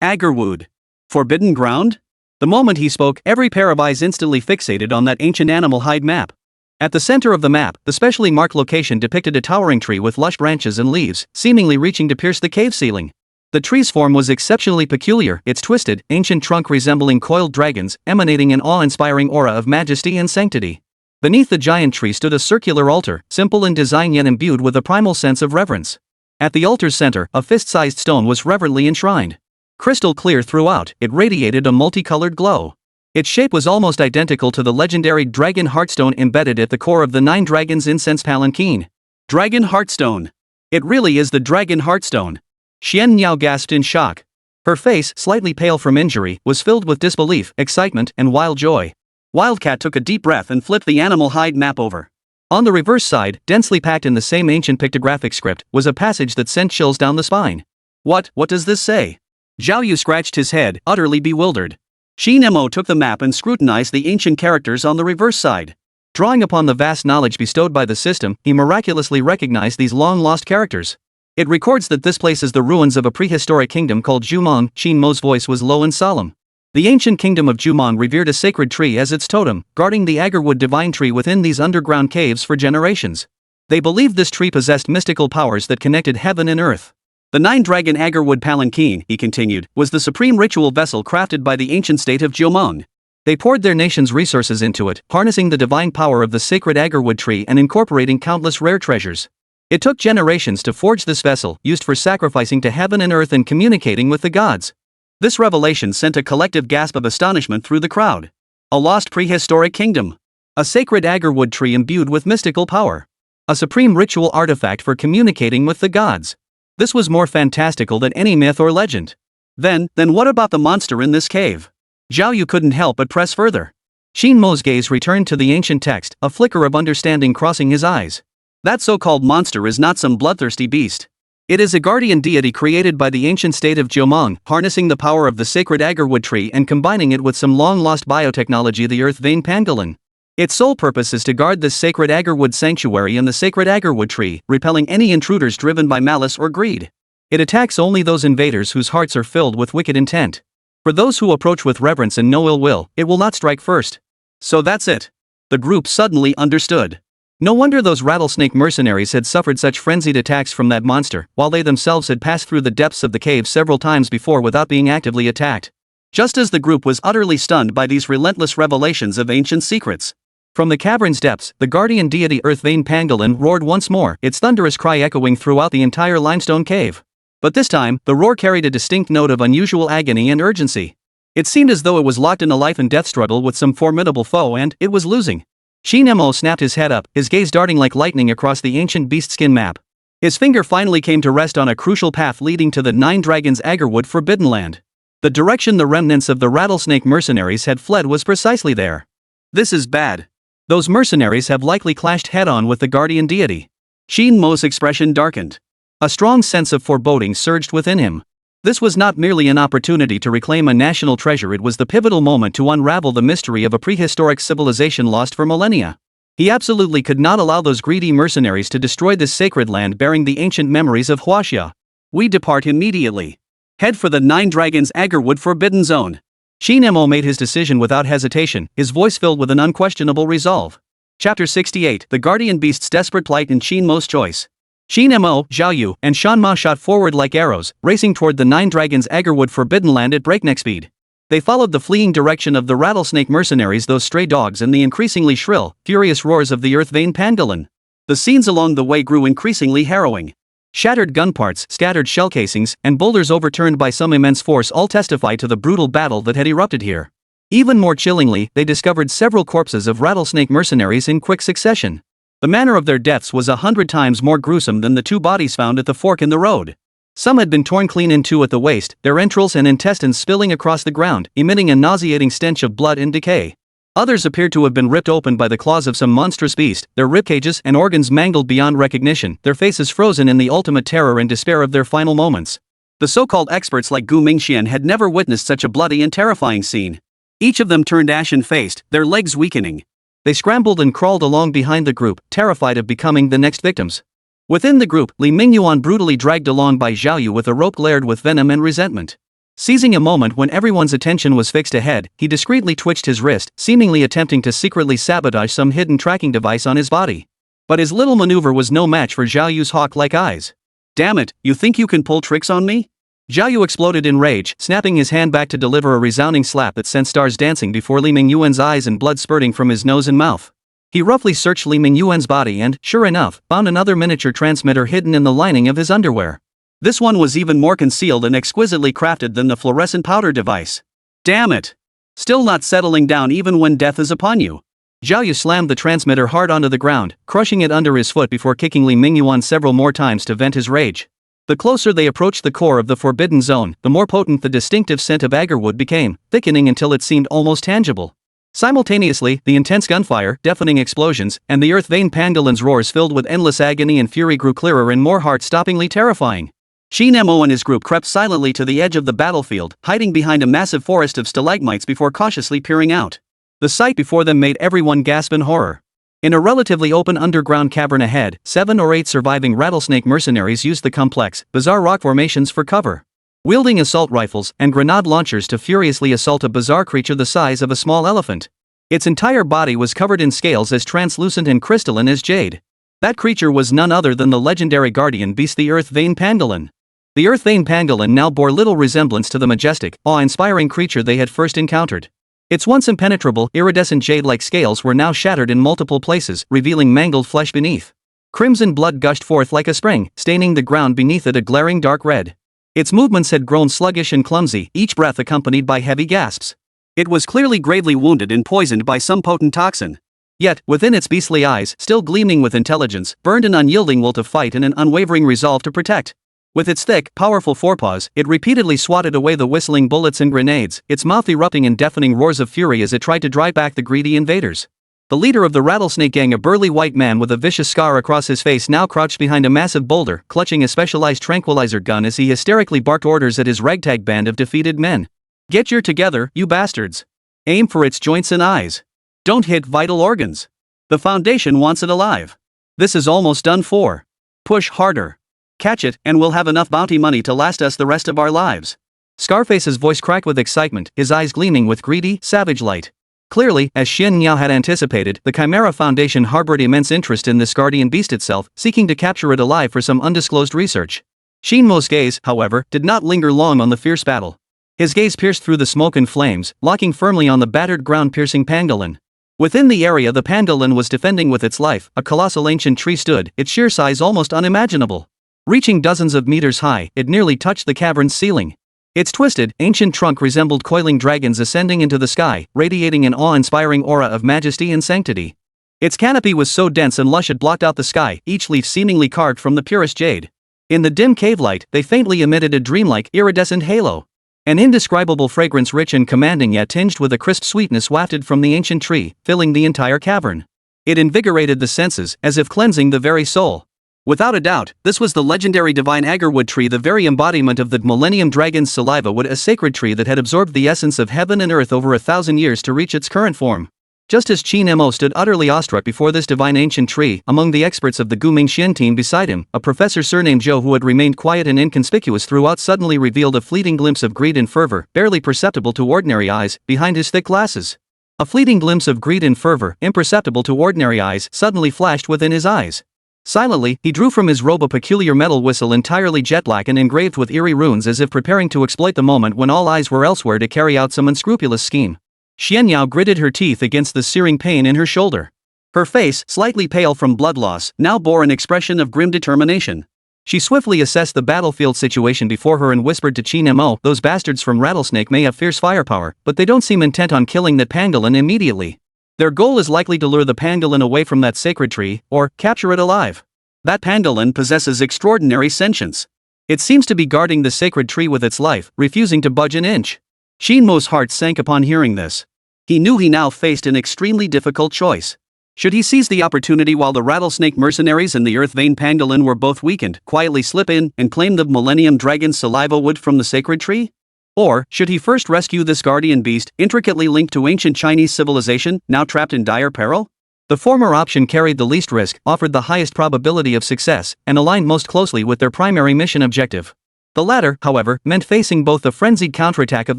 Speaker 2: Agarwood. Forbidden ground? The moment he spoke, every pair of eyes instantly fixated on that ancient animal hide map. At the center of the map, the specially marked location depicted a towering tree with lush branches and leaves, seemingly reaching to pierce the cave ceiling. The tree's form was exceptionally peculiar, its twisted, ancient trunk resembling coiled dragons, emanating an awe-inspiring aura of majesty and sanctity. Beneath the giant tree stood a circular altar, simple in design yet imbued with a primal sense of reverence. At the altar's center, a fist-sized stone was reverently enshrined. Crystal clear throughout, it radiated a multicolored glow. Its shape was almost identical to the legendary dragon heartstone embedded at the core of the 9 Dragons incense palanquin. Dragon heartstone. It really is the dragon heartstone. Xian Niao gasped in shock. Her face, slightly pale from injury, was filled with disbelief, excitement, and wild joy. Wildcat took a deep breath and flipped the animal hide map over. On the reverse side, densely packed in the same ancient pictographic script, was a passage that sent chills down the spine. What does this say? Zhao Yu scratched his head, utterly bewildered. Qin Mo took the map and scrutinized the ancient characters on the reverse side. Drawing upon the vast knowledge bestowed by the system, he miraculously recognized these long-lost characters. It records that this place is the ruins of a prehistoric kingdom called Jumong. Qin Mo's voice was low and solemn. The ancient kingdom of Jumong revered a sacred tree as its totem, guarding the agarwood divine tree within these underground caves for generations. They believed this tree possessed mystical powers that connected heaven and earth. The 9-dragon agarwood palanquin, he continued, was the supreme ritual vessel crafted by the ancient state of Jumong. They poured their nation's resources into it, harnessing the divine power of the sacred agarwood tree and incorporating countless rare treasures. It took generations to forge this vessel, used for sacrificing to heaven and earth and communicating with the gods. This revelation sent a collective gasp of astonishment through the crowd. A lost prehistoric kingdom. A sacred agarwood tree imbued with mystical power. A supreme ritual artifact for communicating with the gods. This was more fantastical than any myth or legend. Then what about the monster in this cave? Zhao Yu couldn't help but press further. Qin Mo's gaze returned to the ancient text, a flicker of understanding crossing his eyes. That so-called monster is not some bloodthirsty beast. It is a guardian deity created by the ancient state of Jumong, harnessing the power of the sacred agarwood tree and combining it with some long-lost biotechnology, the earth vein pangolin. Its sole purpose is to guard this sacred agarwood sanctuary and the sacred agarwood tree, repelling any intruders driven by malice or greed. It attacks only those invaders whose hearts are filled with wicked intent. For those who approach with reverence and no ill will, it will not strike first. So that's it. The group suddenly understood. No wonder those rattlesnake mercenaries had suffered such frenzied attacks from that monster, while they themselves had passed through the depths of the cave several times before without being actively attacked. Just as the group was utterly stunned by these relentless revelations of ancient secrets. From the cavern's depths, the guardian deity Earthvein Pangolin roared once more, its thunderous cry echoing throughout the entire limestone cave. But this time, the roar carried a distinct note of unusual agony and urgency. It seemed as though it was locked in a life and death struggle with some formidable foe and it was losing. Qin Mo snapped his head up, his gaze darting like lightning across the ancient beastskin map. His finger finally came to rest on a crucial path leading to the 9 Dragons Agarwood Forbidden Land. The direction the remnants of the rattlesnake mercenaries had fled was precisely there. This is bad. Those mercenaries have likely clashed head-on with the guardian deity. Qin Mo's expression darkened. A strong sense of foreboding surged within him. This was not merely an opportunity to reclaim a national treasure, it was the pivotal moment to unravel the mystery of a prehistoric civilization lost for millennia. He absolutely could not allow those greedy mercenaries to destroy this sacred land bearing the ancient memories of Huaxia. We depart immediately. Head for the 9 Dragons Agarwood Forbidden Zone. Qin Mo made his decision without hesitation, his voice filled with an unquestionable resolve. Chapter 68, The Guardian Beast's Desperate Plight and Qin Mo's Choice. Qin Mo, Zhao Yu, and Shan Ma shot forward like arrows, racing toward the 9 Dragons Agarwood Forbidden Land at breakneck speed. They followed the fleeing direction of the rattlesnake mercenaries, those stray dogs, and the increasingly shrill, furious roars of the Earthvein Pangolin. The scenes along the way grew increasingly harrowing. Shattered gun parts, scattered shell casings, and boulders overturned by some immense force all testified to the brutal battle that had erupted here. Even more chillingly, they discovered several corpses of rattlesnake mercenaries in quick succession. The manner of their deaths was 100 times more gruesome than the 2 bodies found at the fork in the road. Some had been torn clean in two at the waist, their entrails and intestines spilling across the ground, emitting a nauseating stench of blood and decay. Others appeared to have been ripped open by the claws of some monstrous beast, their ribcages and organs mangled beyond recognition, their faces frozen in the ultimate terror and despair of their final moments. The so-called experts like Gu Mingxian had never witnessed such a bloody and terrifying scene. Each of them turned ashen-faced, their legs weakening. They scrambled and crawled along behind the group, terrified of becoming the next victims. Within the group, Li Mingyuan brutally dragged along by Zhao Yu with a rope layered with venom and resentment.
Speaker 1: Seizing a moment when everyone's attention was fixed ahead, he discreetly twitched his wrist, seemingly attempting to secretly sabotage some hidden tracking device on his body. But his little maneuver was no match for Zhao Yu's hawk-like eyes.
Speaker 2: Damn it, you think you can pull tricks on me?
Speaker 1: Zhao Yu exploded in rage, snapping his hand back to deliver a resounding slap that sent stars dancing before Li Mingyuan's eyes and blood spurting from his nose and mouth. He roughly searched Li Mingyuan's body and, sure enough, found another miniature transmitter hidden in the lining of his underwear.
Speaker 2: This one was even more concealed and exquisitely crafted than the fluorescent powder device. Damn it! Still not settling down even when death is upon you.
Speaker 1: Zhao Yu slammed the transmitter hard onto the ground, crushing it under his foot before kicking Li Mingyuan several more times to vent his rage. The closer they approached the core of the forbidden zone, the more potent the distinctive scent of agarwood became, thickening until it seemed almost tangible. Simultaneously, the intense gunfire, deafening explosions, and the earth vein pangolin's roars filled with endless agony and fury grew clearer and more heart-stoppingly terrifying.
Speaker 2: Qin Mo and his group crept silently to the edge of the battlefield, hiding behind a massive forest of stalagmites before cautiously peering out.
Speaker 1: The sight before them made everyone gasp in horror. In a relatively open underground cavern ahead, 7 or 8 surviving rattlesnake mercenaries used the complex, bizarre rock formations for cover. Wielding assault rifles and grenade launchers to furiously assault a bizarre creature the size of a small elephant. Its entire body was covered in scales as translucent and crystalline as jade. That creature was none other than the legendary guardian beast, the earth vein pangolin. The earth vein pangolin now bore little resemblance to the majestic, awe-inspiring creature they had first encountered. Its once impenetrable, iridescent jade-like scales were now shattered in multiple places, revealing mangled flesh beneath. Crimson blood gushed forth like a spring, staining the ground beneath it a glaring dark red. Its movements had grown sluggish and clumsy, each breath accompanied by heavy gasps.
Speaker 2: It was clearly gravely wounded and poisoned by some potent toxin.
Speaker 1: Yet, within its beastly eyes, still gleaming with intelligence, burned an unyielding will to fight and an unwavering resolve to protect. With its thick, powerful forepaws, it repeatedly swatted away the whistling bullets and grenades, its mouth erupting in deafening roars of fury as it tried to drive back the greedy invaders. The leader of the rattlesnake gang, a burly white man with a vicious scar across his face, now crouched behind a massive boulder, clutching a specialized tranquilizer gun as he hysterically barked orders at his ragtag band of defeated men. "Get your together, you bastards. Aim for its joints and eyes. Don't hit vital organs. The Foundation wants it alive. This is almost done for. Push harder. Catch it, and we'll have enough bounty money to last us the rest of our lives." Scarface's voice cracked with excitement, his eyes gleaming with greedy, savage light. Clearly, as Xian Niao had anticipated, the Chimera Foundation harbored immense interest in this guardian beast itself, seeking to capture it alive for some undisclosed research. Qin Mo's gaze, however, did not linger long on the fierce battle. His gaze pierced through the smoke and flames, locking firmly on the battered ground-piercing pangolin. Within the area the pangolin was defending with its life, a colossal ancient tree stood, its sheer size almost unimaginable. Reaching dozens of meters high, it nearly touched the cavern's ceiling. Its twisted, ancient trunk resembled coiling dragons ascending into the sky, radiating an awe-inspiring aura of majesty and sanctity. Its canopy was so dense and lush it blocked out the sky, each leaf seemingly carved from the purest jade. In the dim cave light, they faintly emitted a dreamlike, iridescent halo. An indescribable fragrance, rich and commanding yet tinged with a crisp sweetness, wafted from the ancient tree, filling the entire cavern. It invigorated the senses, as if cleansing the very soul. Without a doubt, this was the legendary divine agarwood tree, the very embodiment of the Millennium Dragon's saliva wood, a sacred tree that had absorbed the essence of heaven and earth over 1,000 years to reach its current form. Just as Qin Mo stood utterly awestruck before this divine ancient tree, among the experts of the Guming Xian team beside him, a professor surnamed Zhou, who had remained quiet and inconspicuous throughout, suddenly revealed a fleeting glimpse of greed and fervor, barely perceptible to ordinary eyes, behind his thick glasses. A fleeting glimpse of greed and fervor, imperceptible to ordinary eyes, suddenly flashed within his eyes. Silently, he drew from his robe a peculiar metal whistle entirely jet black and engraved with eerie runes, as if preparing to exploit the moment when all eyes were elsewhere to carry out some unscrupulous scheme. Xian Yao gritted her teeth against the searing pain in her shoulder. Her face, slightly pale from blood loss, now bore an expression of grim determination. She swiftly assessed the battlefield situation before her and whispered to Qin Mo, "Those bastards from Rattlesnake may have fierce firepower, but they don't seem intent on killing that pangolin immediately. Their goal is likely to lure the pangolin away from that sacred tree, or capture it alive. That pangolin possesses extraordinary sentience. It seems to be guarding the sacred tree with its life, refusing to budge an inch." Qin Mo's heart sank upon hearing this. He knew he now faced an extremely difficult choice. Should he seize the opportunity while the rattlesnake mercenaries and the earth vein pangolin were both weakened, quietly slip in and claim the Millennium Dragon's saliva wood from the sacred tree? Or, should he first rescue this guardian beast, intricately linked to ancient Chinese civilization, now trapped in dire peril? The former option carried the least risk, offered the highest probability of success, and aligned most closely with their primary mission objective. The latter, however, meant facing both the frenzied counterattack of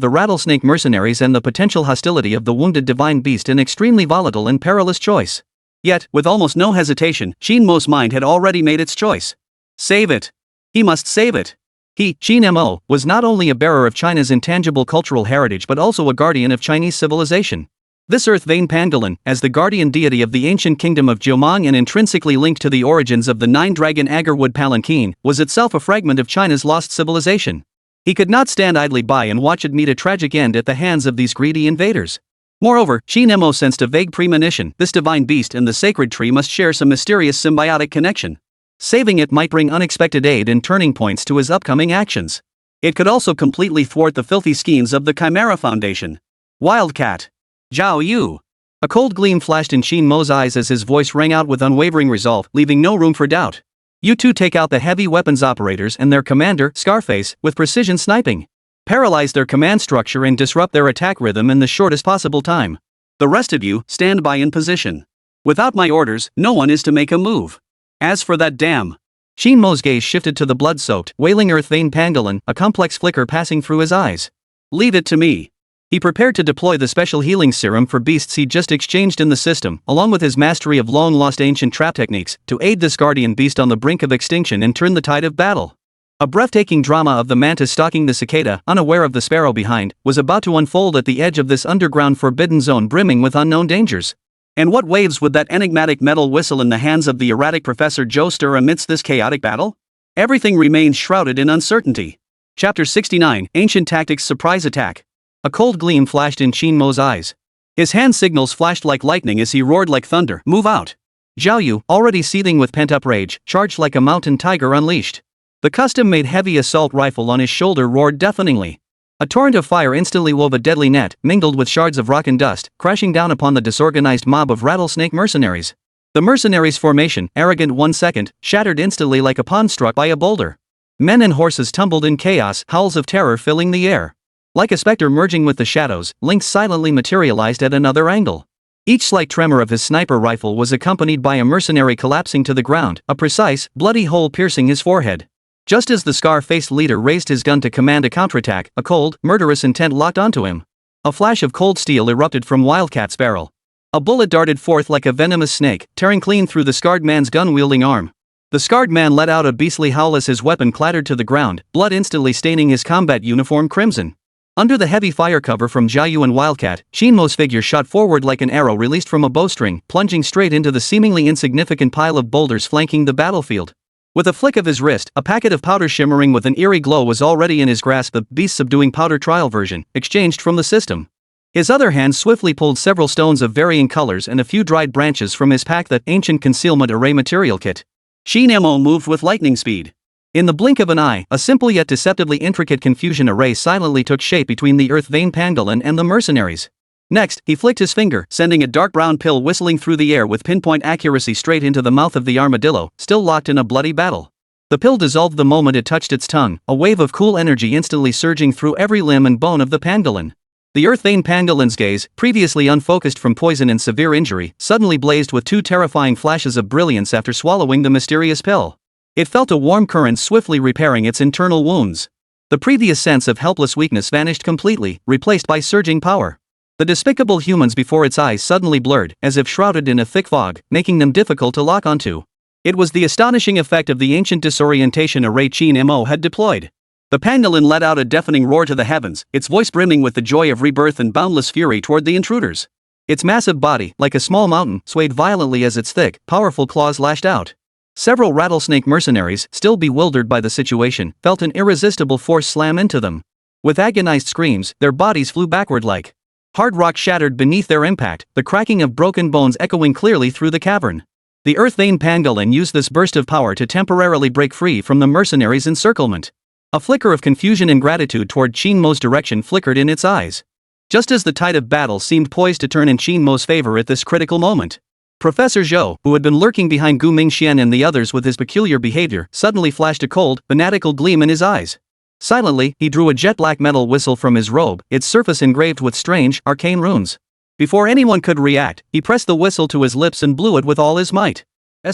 Speaker 1: the rattlesnake mercenaries and the potential hostility of the wounded divine beast, an extremely volatile and perilous choice.
Speaker 2: Yet, with almost no hesitation, Qin Mo's mind had already made its choice. Save it. He must save it.
Speaker 1: He, Qin Mo, was not only a bearer of China's intangible cultural heritage but also a guardian of Chinese civilization. This earth-vein pangolin, as the guardian deity of the ancient kingdom of Jiumeng and intrinsically linked to the origins of the nine-dragon agar-wood palanquin, was itself a fragment of China's lost civilization. He could not stand idly by and watch it meet a tragic end at the hands of these greedy invaders. Moreover, Qin Mo sensed a vague premonition: this divine beast and the sacred tree must share some mysterious symbiotic connection. Saving it might bring unexpected aid and turning points to his upcoming actions. It could also completely thwart the filthy schemes of the Chimera Foundation. Wildcat. Zhao Yu. A cold gleam flashed in Qin Mo's eyes as his voice rang out with unwavering resolve, leaving no room for doubt. You two take out the heavy weapons operators and their commander, Scarface, with precision sniping. Paralyze their command structure and disrupt their attack rhythm in the shortest possible time. The rest of you, stand by in position. Without my orders, no one is to make a move. As for that damn... Qin Mo's gaze shifted to the blood-soaked, wailing earth-vein pangolin, a complex flicker passing through his eyes.
Speaker 2: Leave it to me.
Speaker 1: He prepared to deploy the special healing serum for beasts he'd just exchanged in the system, along with his mastery of long-lost ancient trap techniques, to aid this guardian beast on the brink of extinction and turn the tide of battle. A breathtaking drama of the mantis stalking the cicada, unaware of the sparrow behind, was about to unfold at the edge of this underground forbidden zone brimming with unknown dangers. And what waves would that enigmatic metal whistle in the hands of the erratic Professor Zhou stir amidst this chaotic battle? Everything remained shrouded in uncertainty. Chapter 69, Ancient Tactics Surprise Attack. A cold gleam flashed in Qin Mo's eyes. His hand signals flashed like lightning as he roared like thunder, "Move out!" Zhao Yu, already seething with pent-up rage, charged like a mountain tiger unleashed. The custom-made heavy assault rifle on his shoulder roared deafeningly. A torrent of fire instantly wove a deadly net, mingled with shards of rock and dust, crashing down upon the disorganized mob of rattlesnake mercenaries. The mercenaries' formation, arrogant 1 second, shattered instantly like a pawn struck by a boulder. Men and horses tumbled in chaos, howls of terror filling the air. Like a specter merging with the shadows, Lynx silently materialized at another angle. Each slight tremor of his sniper rifle was accompanied by a mercenary collapsing to the ground, a precise, bloody hole piercing his forehead. Just as the scar-faced leader raised his gun to command a counterattack, a cold, murderous intent locked onto him. A flash of cold steel erupted from Wildcat's barrel. A bullet darted forth like a venomous snake, tearing clean through the scarred man's gun-wielding arm. The scarred man let out a beastly howl as his weapon clattered to the ground, blood instantly staining his combat uniform crimson. Under the heavy fire cover from Zhao Yu and Wildcat, Qin Mo's figure shot forward like an arrow released from a bowstring, plunging straight into the seemingly insignificant pile of boulders flanking the battlefield. With a flick of his wrist, a packet of powder shimmering with an eerie glow was already in his grasp, the beast-subduing powder trial version, exchanged from the system. His other hand swiftly pulled several stones of varying colors and a few dried branches from his pack, that ancient concealment array material kit.
Speaker 2: Qin Mo moved with lightning speed.
Speaker 1: In the blink of an eye, a simple yet deceptively intricate confusion array silently took shape between the earth-vein pangolin and the mercenaries. Next, he flicked his finger, sending a dark brown pill whistling through the air with pinpoint accuracy straight into the mouth of the armadillo, still locked in a bloody battle. The pill dissolved the moment it touched its tongue, a wave of cool energy instantly surging through every limb and bone of the pangolin. The earth-vein pangolin's gaze, previously unfocused from poison and severe injury, suddenly blazed with two terrifying flashes of brilliance after swallowing the mysterious pill. It felt a warm current swiftly repairing its internal wounds. The previous sense of helpless weakness vanished completely, replaced by surging power. The despicable humans before its eyes suddenly blurred, as if shrouded in a thick fog, making them difficult to lock onto. It was the astonishing effect of the ancient disorientation array Qin Mo had deployed. The pangolin let out a deafening roar to the heavens, its voice brimming with the joy of rebirth and boundless fury toward the intruders. Its massive body, like a small mountain, swayed violently as its thick, powerful claws lashed out. Several rattlesnake mercenaries, still bewildered by the situation, felt an irresistible force slam into them. With agonized screams, their bodies flew backward like hard rock shattered beneath their impact, the cracking of broken bones echoing clearly through the cavern. The earth-vein pangolin used this burst of power to temporarily break free from the mercenaries' encirclement. A flicker of confusion and gratitude toward Qin Mo's direction flickered in its eyes. Just as the tide of battle seemed poised to turn in Qin Mo's favor at this critical moment, Professor Zhou, who had been lurking behind Gu Mingxian and the others with his peculiar behavior, suddenly flashed a cold, fanatical gleam in his eyes. Silently, he drew a jet-black metal whistle from his robe, its surface engraved with strange, arcane runes. Before anyone could react, he pressed the whistle to his lips and blew it with all his might. A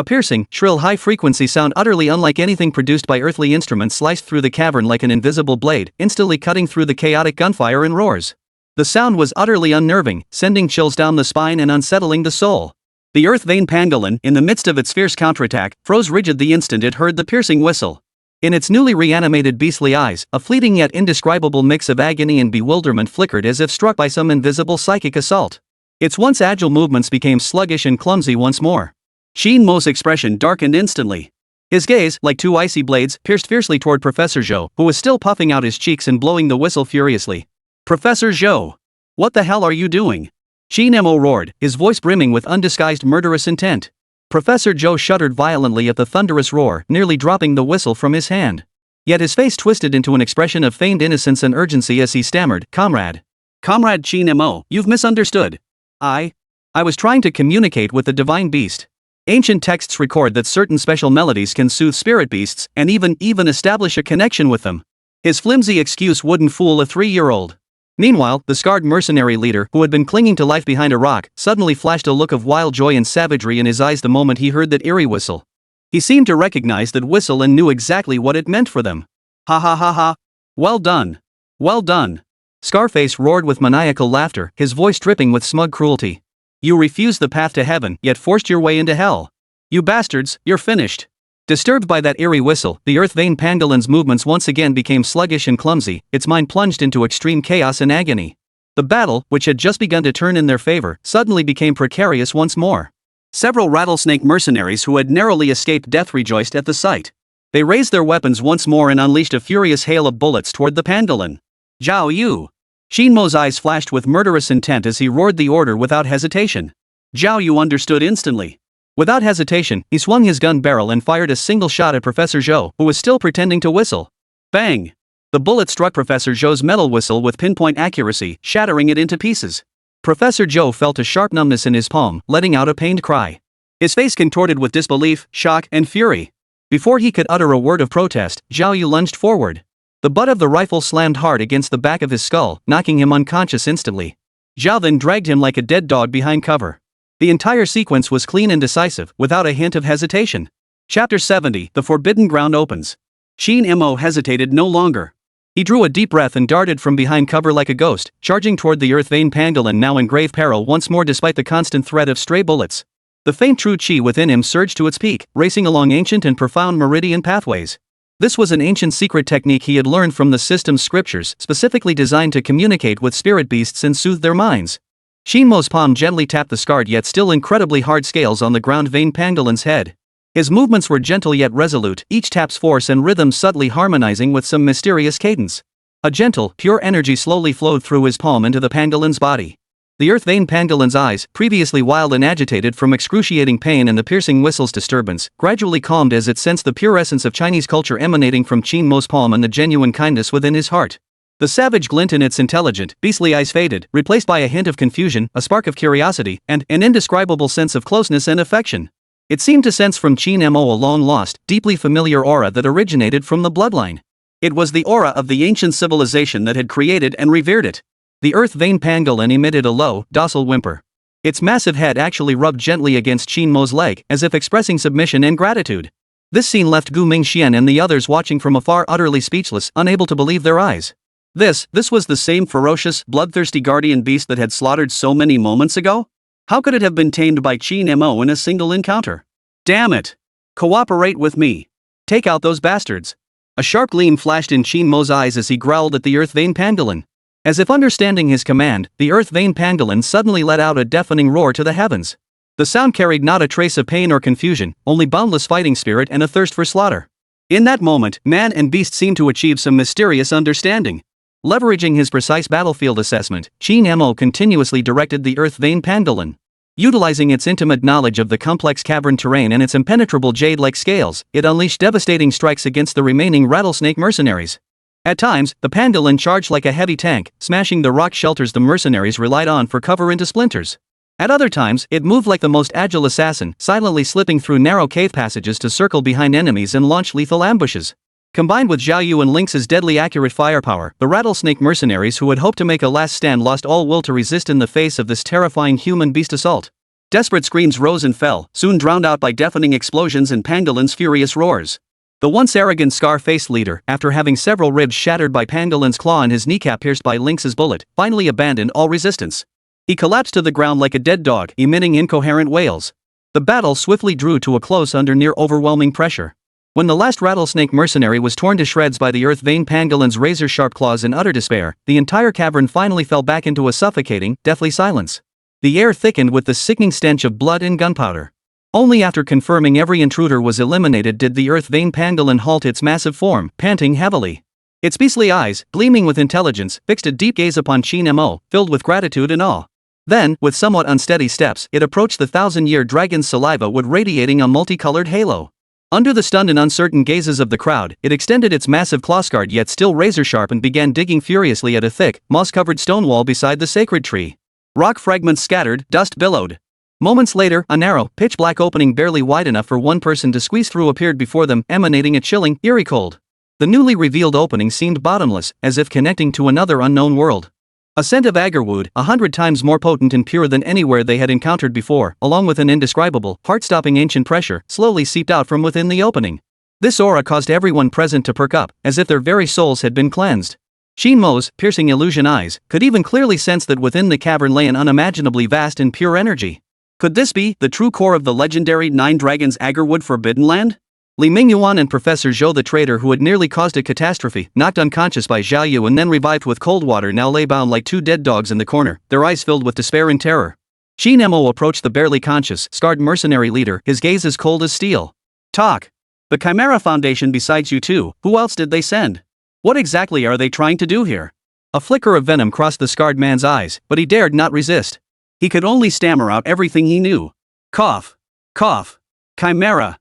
Speaker 1: piercing, shrill high-frequency sound utterly unlike anything produced by earthly instruments sliced through the cavern like an invisible blade, instantly cutting through the chaotic gunfire and roars. The sound was utterly unnerving, sending chills down the spine and unsettling the soul. The earth vein pangolin, in the midst of its fierce counterattack, froze rigid the instant it heard the piercing whistle. In its newly reanimated beastly eyes, a fleeting yet indescribable mix of agony and bewilderment flickered as if struck by some invisible psychic assault. Its once agile movements became sluggish and clumsy once more. Qin Mo's expression darkened instantly. His gaze, like two icy blades, pierced fiercely toward Professor Zhou, who was still puffing out his cheeks and blowing the whistle furiously. "Professor Zhou! What the hell are you doing?" Qin Mo roared, his voice brimming with undisguised murderous intent. Professor Zhou shuddered violently at the thunderous roar, nearly dropping the whistle from his hand. Yet his face twisted into an expression of feigned innocence and urgency as he stammered, "Comrade. Comrade Qin Mo, you've misunderstood. I was trying to communicate with the divine beast. Ancient texts record that certain special melodies can soothe spirit beasts and even establish a connection with them." His flimsy excuse wouldn't fool a 3-year-old. Meanwhile, the scarred mercenary leader, who had been clinging to life behind a rock, suddenly flashed a look of wild joy and savagery in his eyes the moment he heard that eerie whistle. He seemed to recognize that whistle and knew exactly what it meant for them. "Ha ha ha ha! Well done! Well done!" Scarface roared with maniacal laughter, his voice dripping with smug cruelty. "You refused the path to heaven, yet forced your way into hell. You bastards, you're finished." Disturbed by that eerie whistle, the earth vein pangolin's movements once again became sluggish and clumsy, its mind plunged into extreme chaos and agony. The battle, which had just begun to turn in their favor, suddenly became precarious once more. Several rattlesnake mercenaries who had narrowly escaped death rejoiced at the sight. They raised their weapons once more and unleashed a furious hail of bullets toward the pangolin. "Zhao Yu!" Qin Mo's eyes flashed with murderous intent as he roared the order without hesitation. Zhao Yu understood instantly. Without hesitation, he swung his gun barrel and fired a single shot at Professor Zhou, who was still pretending to whistle. Bang! The bullet struck Professor Zhou's metal whistle with pinpoint accuracy, shattering it into pieces. Professor Zhou felt a sharp numbness in his palm, letting out a pained cry. His face contorted with disbelief, shock, and fury. Before he could utter a word of protest, Zhao Yu lunged forward. The butt of the rifle slammed hard against the back of his skull, knocking him unconscious instantly. Zhao then dragged him like a dead dog behind cover. The entire sequence was clean and decisive, without a hint of hesitation. Chapter 70, The Forbidden Ground opens. Qin Mo hesitated no longer. He drew a deep breath and darted from behind cover like a ghost, charging toward the earth vein pangolin now in grave peril once more despite the constant threat of stray bullets. The faint true chi within him surged to its peak, racing along ancient and profound meridian pathways. This was an ancient secret technique he had learned from the system's scriptures, specifically designed to communicate with spirit beasts and soothe their minds. Qin Mo's palm gently tapped the scarred yet still incredibly hard scales on the ground vein pangolin's head. His movements were gentle yet resolute, each tap's force and rhythm subtly harmonizing with some mysterious cadence. A gentle, pure energy slowly flowed through his palm into the pangolin's body. The earth vein pangolin's eyes, previously wild and agitated from excruciating pain and the piercing whistle's disturbance, gradually calmed as it sensed the pure essence of Chinese culture emanating from Qin Mo's palm and the genuine kindness within his heart. The savage glint in its intelligent, beastly eyes faded, replaced by a hint of confusion, a spark of curiosity, and an indescribable sense of closeness and affection. It seemed to sense from Qin Mo a long-lost, deeply familiar aura that originated from the bloodline. It was the aura of the ancient civilization that had created and revered it. The earth vein pangolin emitted a low, docile whimper. Its massive head actually rubbed gently against Qin Mo's leg, as if expressing submission and gratitude. This scene left Gu Mingxian and the others watching from afar utterly speechless, unable to believe their eyes. This was the same ferocious, bloodthirsty guardian beast that had slaughtered so many moments ago? How could it have been tamed by Qin Mo in a single encounter? Damn it! Cooperate with me. Take out those bastards. A sharp gleam flashed in Qin Mo's eyes as he growled at the earth vein pangolin. As if understanding his command, the earth vein pangolin suddenly let out a deafening roar to the heavens. The sound carried not a trace of pain or confusion, only boundless fighting spirit and a thirst for slaughter. In that moment, man and beast seemed to achieve some mysterious understanding. Leveraging his precise battlefield assessment, Qin Mo continuously directed the earth vein pangolin. Utilizing its intimate knowledge of the complex cavern terrain and its impenetrable jade-like scales, it unleashed devastating strikes against the remaining rattlesnake mercenaries. At times, the pangolin charged like a heavy tank, smashing the rock shelters the mercenaries relied on for cover into splinters. At other times, it moved like the most agile assassin, silently slipping through narrow cave passages to circle behind enemies and launch lethal ambushes.
Speaker 2: Combined with Zhao Yu and Lynx's deadly accurate firepower, the rattlesnake mercenaries who had hoped to make a last stand lost all will to resist in the face of this terrifying human beast assault. Desperate screams rose and fell, soon drowned out by deafening explosions and Pangolin's furious roars. The once arrogant scar-faced leader, after having several ribs shattered by Pangolin's claw and his kneecap pierced by Lynx's bullet, finally abandoned all resistance. He collapsed to the ground like a dead dog, emitting incoherent wails. The battle swiftly drew to a close under near overwhelming pressure. When the last rattlesnake mercenary was torn to shreds by the earth vein Pangolin's razor-sharp claws in utter despair, the entire cavern finally fell back into a suffocating, deathly silence. The air thickened with the sickening stench of blood and gunpowder. Only after confirming every intruder was eliminated did the earth vein pangolin halt its massive form, panting heavily. Its beastly eyes, gleaming with intelligence, fixed a deep gaze upon Qin Mo, filled with gratitude and awe. Then, with somewhat unsteady steps, it approached the thousand-year dragon's saliva wood radiating a multicolored halo. Under the stunned and uncertain gazes of the crowd, it extended its massive claw-scarred yet still razor-sharp and began digging furiously at a thick, moss-covered stone wall beside the sacred tree. Rock fragments scattered, dust billowed. Moments later, a narrow, pitch-black opening barely wide enough for one person to squeeze through appeared before them, emanating a chilling, eerie cold. The newly revealed opening seemed bottomless, as if connecting to another unknown world. A scent of agarwood, 100 times more potent and pure than anywhere they had encountered before, along with an indescribable, heart-stopping ancient pressure, slowly seeped out from within the opening. This aura caused everyone present to perk up, as if their very souls had been cleansed. Qin Mo's piercing illusion eyes could even clearly sense that within the cavern lay an unimaginably vast and pure energy. Could this be the true core of the legendary Nine Dragons Agarwood Forbidden Land? Li Mingyuan and Professor Zhou the traitor who had nearly caused a catastrophe, knocked unconscious by Zhao Yu and then revived with cold water now lay bound like two dead dogs in the corner, their eyes filled with despair and terror. Qin Mo approached the barely conscious, scarred mercenary leader, his gaze as cold as steel. Talk. The Chimera Foundation besides you two, who else did they send? What exactly are they trying to do here? A flicker of venom crossed the scarred man's eyes, but he dared not resist. He could only stammer out everything he knew. Cough. Cough. Chimera.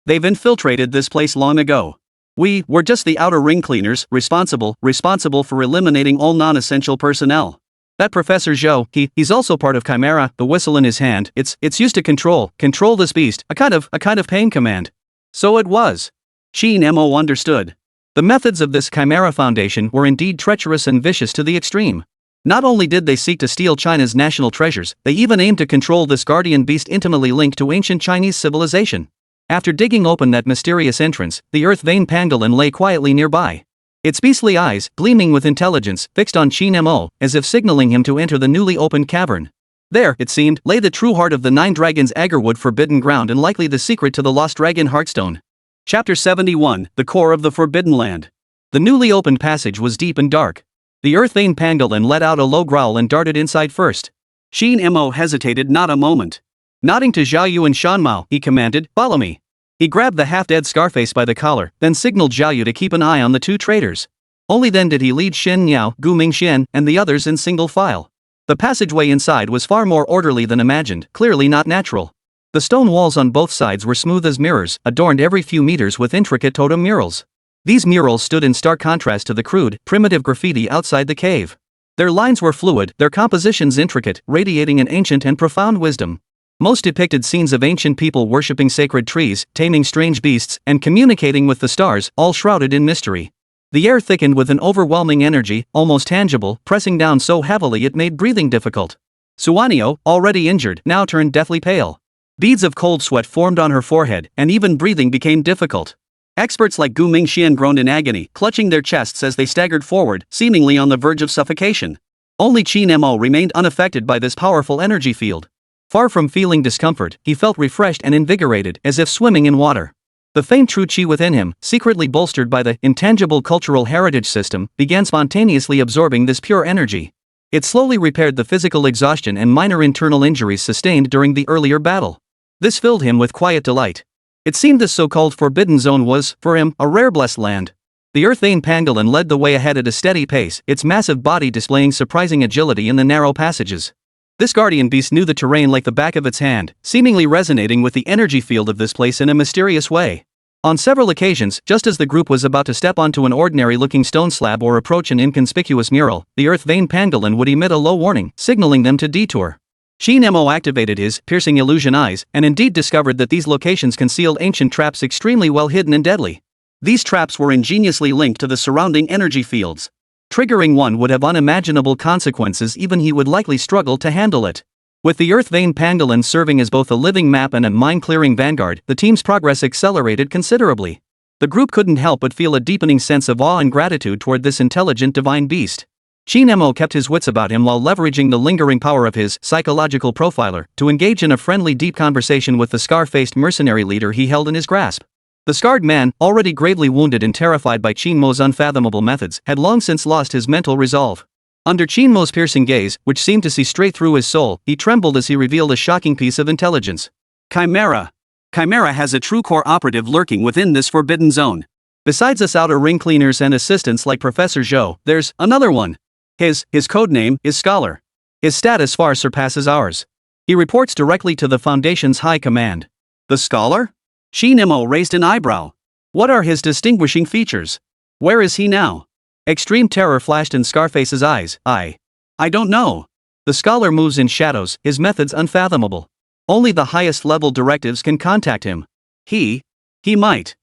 Speaker 2: They've infiltrated this place long ago. We're just the outer ring cleaners, responsible for eliminating all non-essential personnel. That Professor Zhou, he's also part of Chimera, the whistle in his hand, it's used to control this beast, a kind of pain command. So it was. Qin Mo understood. The methods of this Chimera Foundation were indeed treacherous and vicious to the extreme. Not only did they seek to steal China's national treasures, they even aimed to control this guardian beast intimately linked to ancient Chinese civilization. After digging open that mysterious entrance, the earth vein pangolin lay quietly nearby. Its beastly eyes, gleaming with intelligence, fixed on Qin Mo, as if signaling him to enter the newly opened cavern. There, it seemed, lay the true heart of the Nine Dragons Agarwood Forbidden Ground and likely the secret to the lost dragon Heartstone. Chapter 71, The Core of the Forbidden Land. The newly opened passage was deep and dark. The earth vein pangolin let out a low growl and darted inside first. Qin Mo hesitated not a moment. Nodding to Zhao Yu and Shanmao, he commanded, "Follow me." He grabbed the half-dead Scarface by the collar, then signaled Zhao Yu to keep an eye on the two traitors. Only then did he lead Shen Niao, Gu Mingxian, and the others in single file. The passageway inside was far more orderly than imagined, clearly not natural. The stone walls on both sides were smooth as mirrors, adorned every few meters with intricate totem murals. These murals stood in stark contrast to the crude, primitive graffiti outside the cave. Their lines were fluid, their compositions intricate, radiating an ancient and profound wisdom. Most depicted scenes of ancient people worshipping sacred trees, taming strange beasts, and communicating with the stars, all shrouded in mystery. The air thickened with an overwhelming energy, almost tangible, pressing down so heavily it made breathing difficult. Suanio, already injured, now turned deathly pale. Beads of cold sweat formed on her forehead, and even breathing became difficult. Experts like Gu Mingxian groaned in agony, clutching their chests as they staggered forward, seemingly on the verge of suffocation. Only Qin Mo remained unaffected by this powerful energy field. Far from feeling discomfort, he felt refreshed and invigorated, as if swimming in water. The faint true qi within him, secretly bolstered by the Intangible Cultural Heritage System, began spontaneously absorbing this pure energy. It slowly repaired the physical exhaustion and minor internal injuries sustained during the earlier battle. This filled him with quiet delight. It seemed this so-called Forbidden Zone was, for him, a rare blessed land. The earth vein pangolin led the way ahead at a steady pace, its massive body displaying surprising agility in the narrow passages. This guardian beast knew the terrain like the back of its hand, seemingly resonating with the energy field of this place in a mysterious way. On several occasions, just as the group was about to step onto an ordinary-looking stone slab or approach an inconspicuous mural, the earth vein pangolin would emit a low warning, signaling them to detour. Qin Mo activated his piercing illusion eyes, and indeed discovered that these locations concealed ancient traps extremely well hidden and deadly. These traps were ingeniously linked to the surrounding energy fields. Triggering one would have unimaginable consequences, even he would likely struggle to handle it. With the Earth Vein Pangolin serving as both a living map and a mine-clearing vanguard, the team's progress accelerated considerably. The group couldn't help but feel a deepening sense of awe and gratitude toward this intelligent divine beast. Qin Mo kept his wits about him while leveraging the lingering power of his psychological profiler to engage in a friendly deep conversation with the scar-faced mercenary leader he held in his grasp. The scarred man, already gravely wounded and terrified by Qin Mo's unfathomable methods, had long since lost his mental resolve. Under Qin Mo's piercing gaze, which seemed to see straight through his soul, he trembled as he revealed a shocking piece of intelligence. Chimera. Chimera has a true core operative lurking within this forbidden zone. Besides us outer ring cleaners and assistants like Professor Zhou, there's another one. His codename is Scholar. His status far surpasses ours. He reports directly to the Foundation's high command. The Scholar? Qin Mo raised an eyebrow. What are his distinguishing features? Where is he now? Extreme terror flashed in Scarface's eyes. I don't know. The Scholar moves in shadows, his methods unfathomable. Only the highest level directives can contact him. He might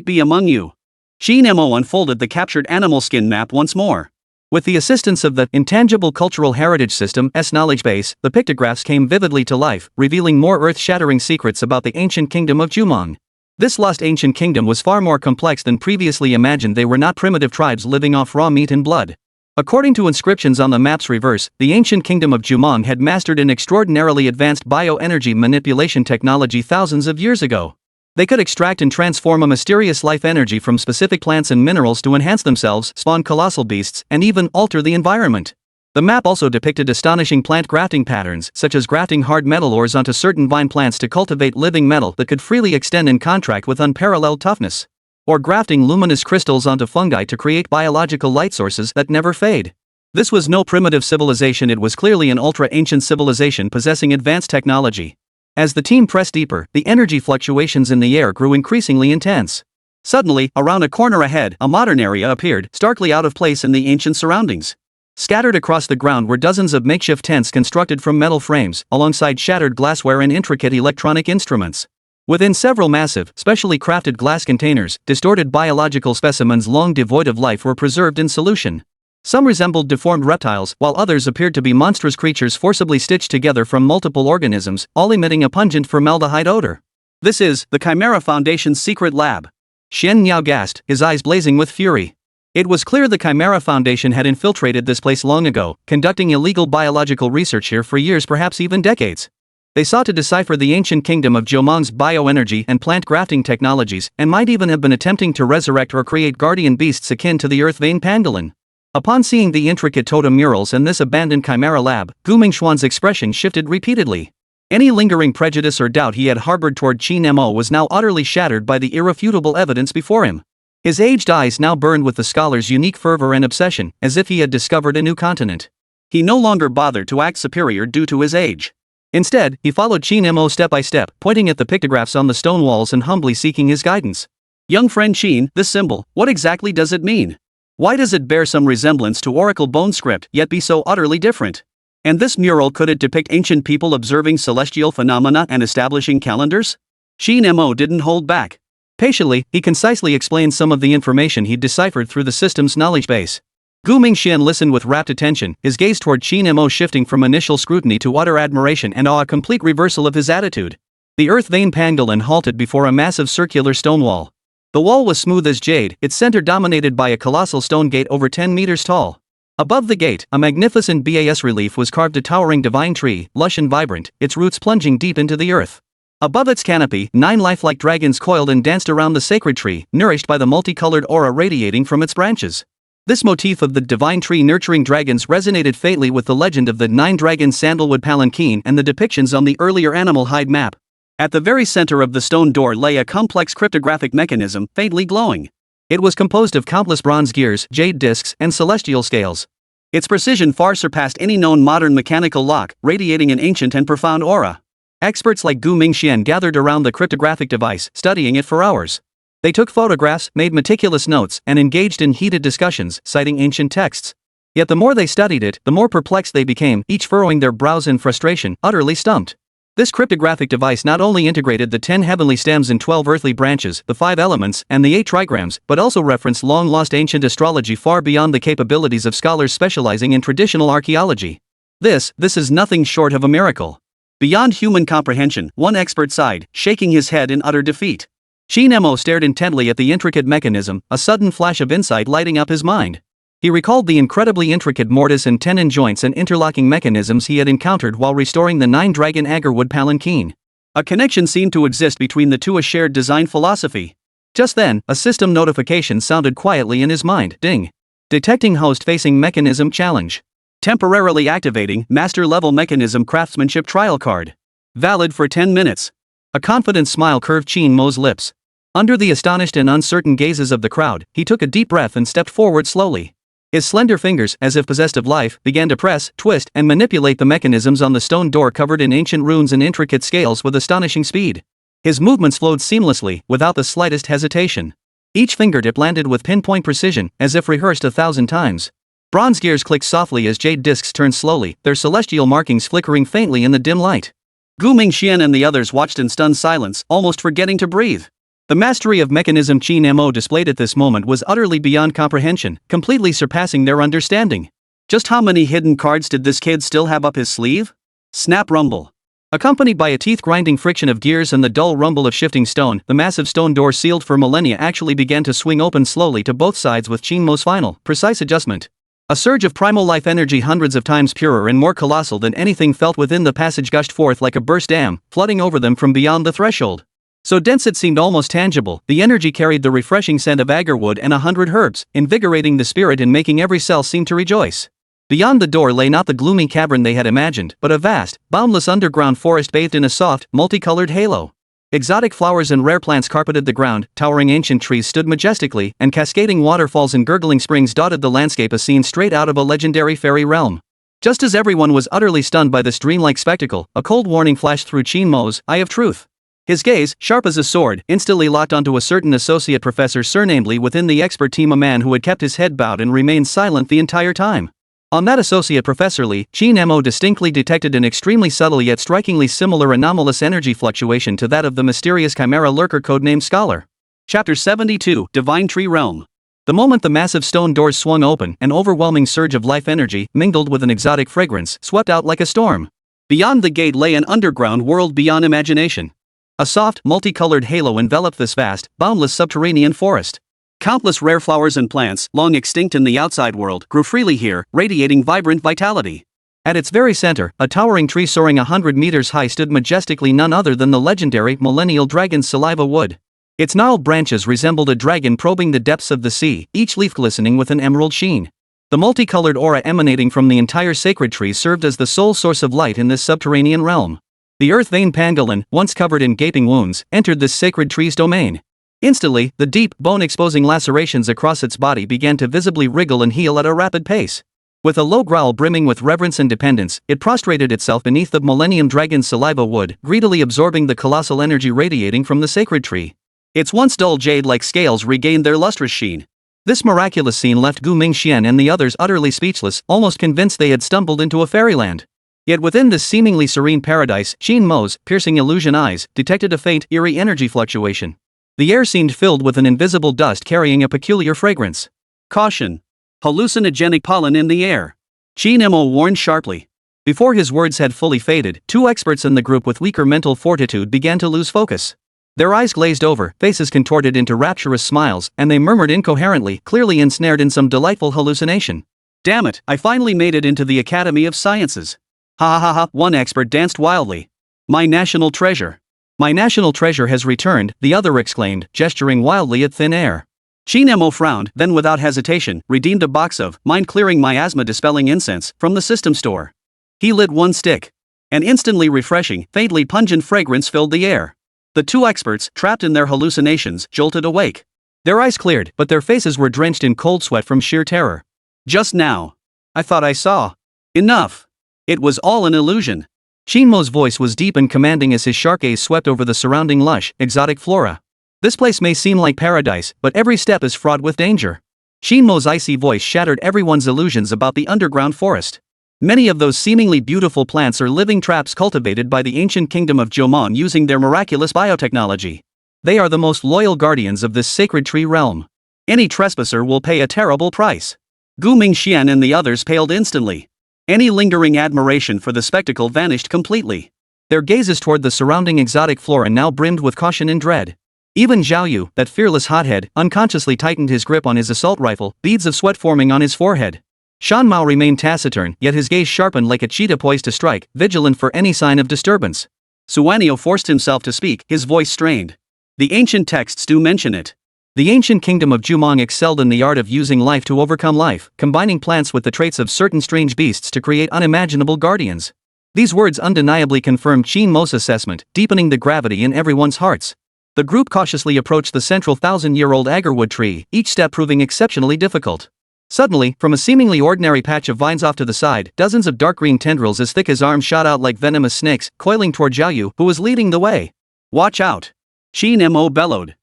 Speaker 2: be among you. Qin Mo unfolded the captured animal skin map once more. With the assistance of the Intangible Cultural Heritage System's knowledge base, the pictographs came vividly to life, revealing more earth-shattering secrets about the ancient kingdom of Jumong. This lost ancient kingdom was far more complex than previously imagined. They were not primitive tribes living off raw meat and blood. According to inscriptions on the map's reverse, the ancient kingdom of Jumong had mastered an extraordinarily advanced bioenergy manipulation technology thousands of years ago. They could extract and transform a mysterious life energy from specific plants and minerals to enhance themselves, spawn colossal beasts, and even alter the environment. The map also depicted astonishing plant grafting patterns, such as grafting hard metal ores onto certain vine plants to cultivate living metal that could freely extend and contract with unparalleled toughness. Or grafting luminous crystals onto fungi to create biological light sources that never fade. This was no primitive civilization, it was clearly an ultra-ancient civilization possessing advanced technology. As the team pressed deeper, the energy fluctuations in the air grew increasingly intense. Suddenly, around a corner ahead, a modern area appeared, starkly out of place in the ancient surroundings. Scattered across the ground were dozens of makeshift tents constructed from metal frames, alongside shattered glassware and intricate electronic instruments. Within several massive, specially crafted glass containers, distorted biological specimens long devoid of life were preserved in solution. Some resembled deformed reptiles, while others appeared to be monstrous creatures forcibly stitched together from multiple organisms, all emitting a pungent formaldehyde odor. This is the Chimera Foundation's secret lab. Xian Niao gasped, his eyes blazing with fury. It was clear the Chimera Foundation had infiltrated this place long ago, conducting illegal biological research here for years, perhaps even decades. They sought to decipher the ancient kingdom of Jomong's bioenergy and plant grafting technologies, and might even have been attempting to resurrect or create guardian beasts akin to the Earth Vein Pangolin. Upon seeing the intricate totem murals in this abandoned Chimera lab, Gu Mingxuan's expression shifted repeatedly. Any lingering prejudice or doubt he had harbored toward Qin Mo was now utterly shattered by the irrefutable evidence before him. His aged eyes now burned with the scholar's unique fervor and obsession, as if he had discovered a new continent. He no longer bothered to act superior due to his age. Instead, he followed Qin Mo step by step, pointing at the pictographs on the stone walls and humbly seeking his guidance. Young friend Qin, this symbol, what exactly does it mean? Why does it bear some resemblance to Oracle bone script, yet be so utterly different? And this mural, could it depict ancient people observing celestial phenomena and establishing calendars? Qin Mo didn't hold back. Patiently, he concisely explained some of the information he'd deciphered through the system's knowledge base. Gu Mingxian listened with rapt attention, his gaze toward Qin Mo shifting from initial scrutiny to utter admiration and awe, a complete reversal of his attitude. The Earth Vein Pangolin halted before a massive circular stone wall. The wall was smooth as jade, its center dominated by a colossal stone gate over 10 meters tall. Above the gate, a magnificent bas relief was carved, a towering divine tree, lush and vibrant, its roots plunging deep into the earth. Above its canopy, 9 lifelike dragons coiled and danced around the sacred tree, nourished by the multicolored aura radiating from its branches. This motif of the divine tree nurturing dragons resonated fatally with the legend of the 9 dragon sandalwood palanquin and the depictions on the earlier animal hide map. At the very center of the stone door lay a complex cryptographic mechanism, faintly glowing. It was composed of countless bronze gears, jade discs, and celestial scales. Its precision far surpassed any known modern mechanical lock, radiating an ancient and profound aura. Experts like Gu Mingxian gathered around the cryptographic device, studying it for hours. They took photographs, made meticulous notes, and engaged in heated discussions, citing ancient texts. Yet the more they studied it, the more perplexed they became, each furrowing their brows in frustration, utterly stumped.
Speaker 1: This cryptographic device not only integrated the 10 heavenly stems and 12 earthly branches, the 5 elements, and the 8 trigrams, but also referenced long-lost ancient astrology far beyond the capabilities of scholars specializing in traditional archaeology. This is nothing short of a miracle. Beyond human comprehension, one expert sighed, shaking his head in utter defeat. Qin Mo stared intently at the intricate mechanism, a sudden flash of insight lighting up his mind. He recalled the incredibly intricate mortise-and-tenon joints and interlocking mechanisms he had encountered while restoring the 9-dragon agarwood palanquin. A connection seemed to exist between the two, a shared design philosophy. Just then, a system notification sounded quietly in his mind. Ding. Detecting host-facing mechanism challenge. Temporarily activating master-level mechanism craftsmanship trial card. Valid for 10 minutes. A confident smile curved Qin Mo's lips. Under the astonished and uncertain gazes of the crowd, he took a deep breath and stepped forward slowly. His slender fingers, as if possessed of life, began to press, twist, and manipulate the mechanisms on the stone door covered in ancient runes and intricate scales with astonishing speed. His movements flowed seamlessly, without the slightest hesitation. Each fingertip landed with pinpoint precision, as if rehearsed 1,000 times. Bronze gears clicked softly as jade discs turned slowly, their celestial markings flickering faintly in the dim light. Gu Mingxian and the others watched in stunned silence, almost forgetting to breathe. The mastery of mechanism Qin Mo displayed at this moment was utterly beyond comprehension, completely surpassing their understanding. Just how many hidden cards did this kid still have up his sleeve? Snap rumble. Accompanied by a teeth-grinding friction of gears and the dull rumble of shifting stone, the massive stone door sealed for millennia actually began to swing open slowly to both sides with Qin Mo's final, precise adjustment. A surge of primal life energy hundreds of times purer and more colossal than anything felt within the passage gushed forth like a burst dam, flooding over them from beyond the threshold. So dense it seemed almost tangible, the energy carried the refreshing scent of agarwood and 100 herbs, invigorating the spirit and making every cell seem to rejoice. Beyond the door lay not the gloomy cavern they had imagined, but a vast, boundless underground forest bathed in a soft, multicolored halo. Exotic flowers and rare plants carpeted the ground, towering ancient trees stood majestically, and cascading waterfalls and gurgling springs dotted the landscape, a scene straight out of a legendary fairy realm. Just as everyone was utterly stunned by this dreamlike spectacle, a cold warning flashed through Qin Mo's eye of truth. His gaze, sharp as a sword, instantly locked onto a certain associate professor surnamedly within the expert team, a man who had kept his head bowed and remained silent the entire time. On that associate professor Qin Mo distinctly detected an extremely subtle yet strikingly similar anomalous energy fluctuation to that of the mysterious chimera lurker codenamed Scholar. Chapter 72, Divine Tree Realm. The moment the massive stone doors swung open, an overwhelming surge of life energy, mingled with an exotic fragrance, swept out like a storm. Beyond the gate lay an underground world beyond imagination. A soft, multicolored halo enveloped this vast, boundless subterranean forest. Countless rare flowers and plants, long extinct in the outside world, grew freely here, radiating vibrant vitality. At its very center, a towering tree soaring 100 meters high stood majestically, none other than the legendary millennial dragon's saliva wood. Its gnarled branches resembled a dragon probing the depths of the sea, each leaf glistening with an emerald sheen. The multicolored aura emanating from the entire sacred tree served as the sole source of light in this subterranean realm. The earth-vein pangolin, once covered in gaping wounds, entered this sacred tree's domain. Instantly, the deep, bone-exposing lacerations across its body began to visibly wriggle and heal at a rapid pace. With a low growl brimming with reverence and dependence, it prostrated itself beneath the Millennium Dragon's saliva wood, greedily absorbing the colossal energy radiating from the sacred tree. Its once dull jade-like scales regained their lustrous sheen. This miraculous scene left Gu Mingxian and the others utterly speechless, almost convinced they had stumbled into a fairyland. Yet within this seemingly serene paradise, Qin Mo's piercing illusion eyes detected a faint, eerie energy fluctuation. The air seemed filled with an invisible dust carrying a peculiar fragrance. Caution! Hallucinogenic pollen in the air. Qin Mo warned sharply. Before his words had fully faded, two experts in the group with weaker mental fortitude began to lose focus. Their eyes glazed over, faces contorted into rapturous smiles, and they murmured incoherently, clearly ensnared in some delightful hallucination. Damn it, I finally made it into the Academy of Sciences. Ha ha ha ha, one expert danced wildly. My national treasure. My national treasure has returned, the other exclaimed, gesturing wildly at thin air. Qin Mo frowned, then without hesitation, redeemed a box of mind-clearing miasma-dispelling incense from the system store. He lit one stick. An instantly refreshing, faintly pungent fragrance filled the air. The two experts, trapped in their hallucinations, jolted awake. Their eyes cleared, but their faces were drenched in cold sweat from sheer terror. Just now. I thought I saw. Enough. It was all an illusion. Qin Mo's voice was deep and commanding as his sharp gaze swept over the surrounding lush, exotic flora. This place may seem like paradise, but every step is fraught with danger. Qin Mo's icy voice shattered everyone's illusions about the underground forest.
Speaker 2: Many of those seemingly beautiful plants are living traps cultivated by the ancient kingdom of Jomon using their miraculous biotechnology. They are the most loyal guardians of this sacred tree realm. Any trespasser will pay a terrible price. Gu Mingxian and the others paled instantly. Any lingering admiration for the spectacle vanished completely. Their gazes toward the surrounding exotic flora now brimmed with caution and dread. Even Zhao Yu, that fearless hothead, unconsciously tightened his grip on his assault rifle, beads of sweat forming on his forehead. Shan Mao remained taciturn, yet his gaze sharpened like a cheetah poised to strike, vigilant for any sign of disturbance. Suanio forced himself to speak, his voice strained. The ancient texts do mention it. The ancient kingdom of Jumong excelled in the art of using life to overcome life, combining plants with the traits of certain strange beasts to create unimaginable guardians. These words undeniably confirmed Qin Mo's assessment, deepening the gravity in everyone's hearts. The group cautiously approached the central 1,000-year-old agarwood tree, each step proving exceptionally difficult. Suddenly, from a seemingly ordinary patch of vines off to the side, dozens of dark green tendrils as thick as arms shot out like venomous snakes, coiling toward Zhao Yu, who was leading the way. "Watch out!" Qin Mo bellowed.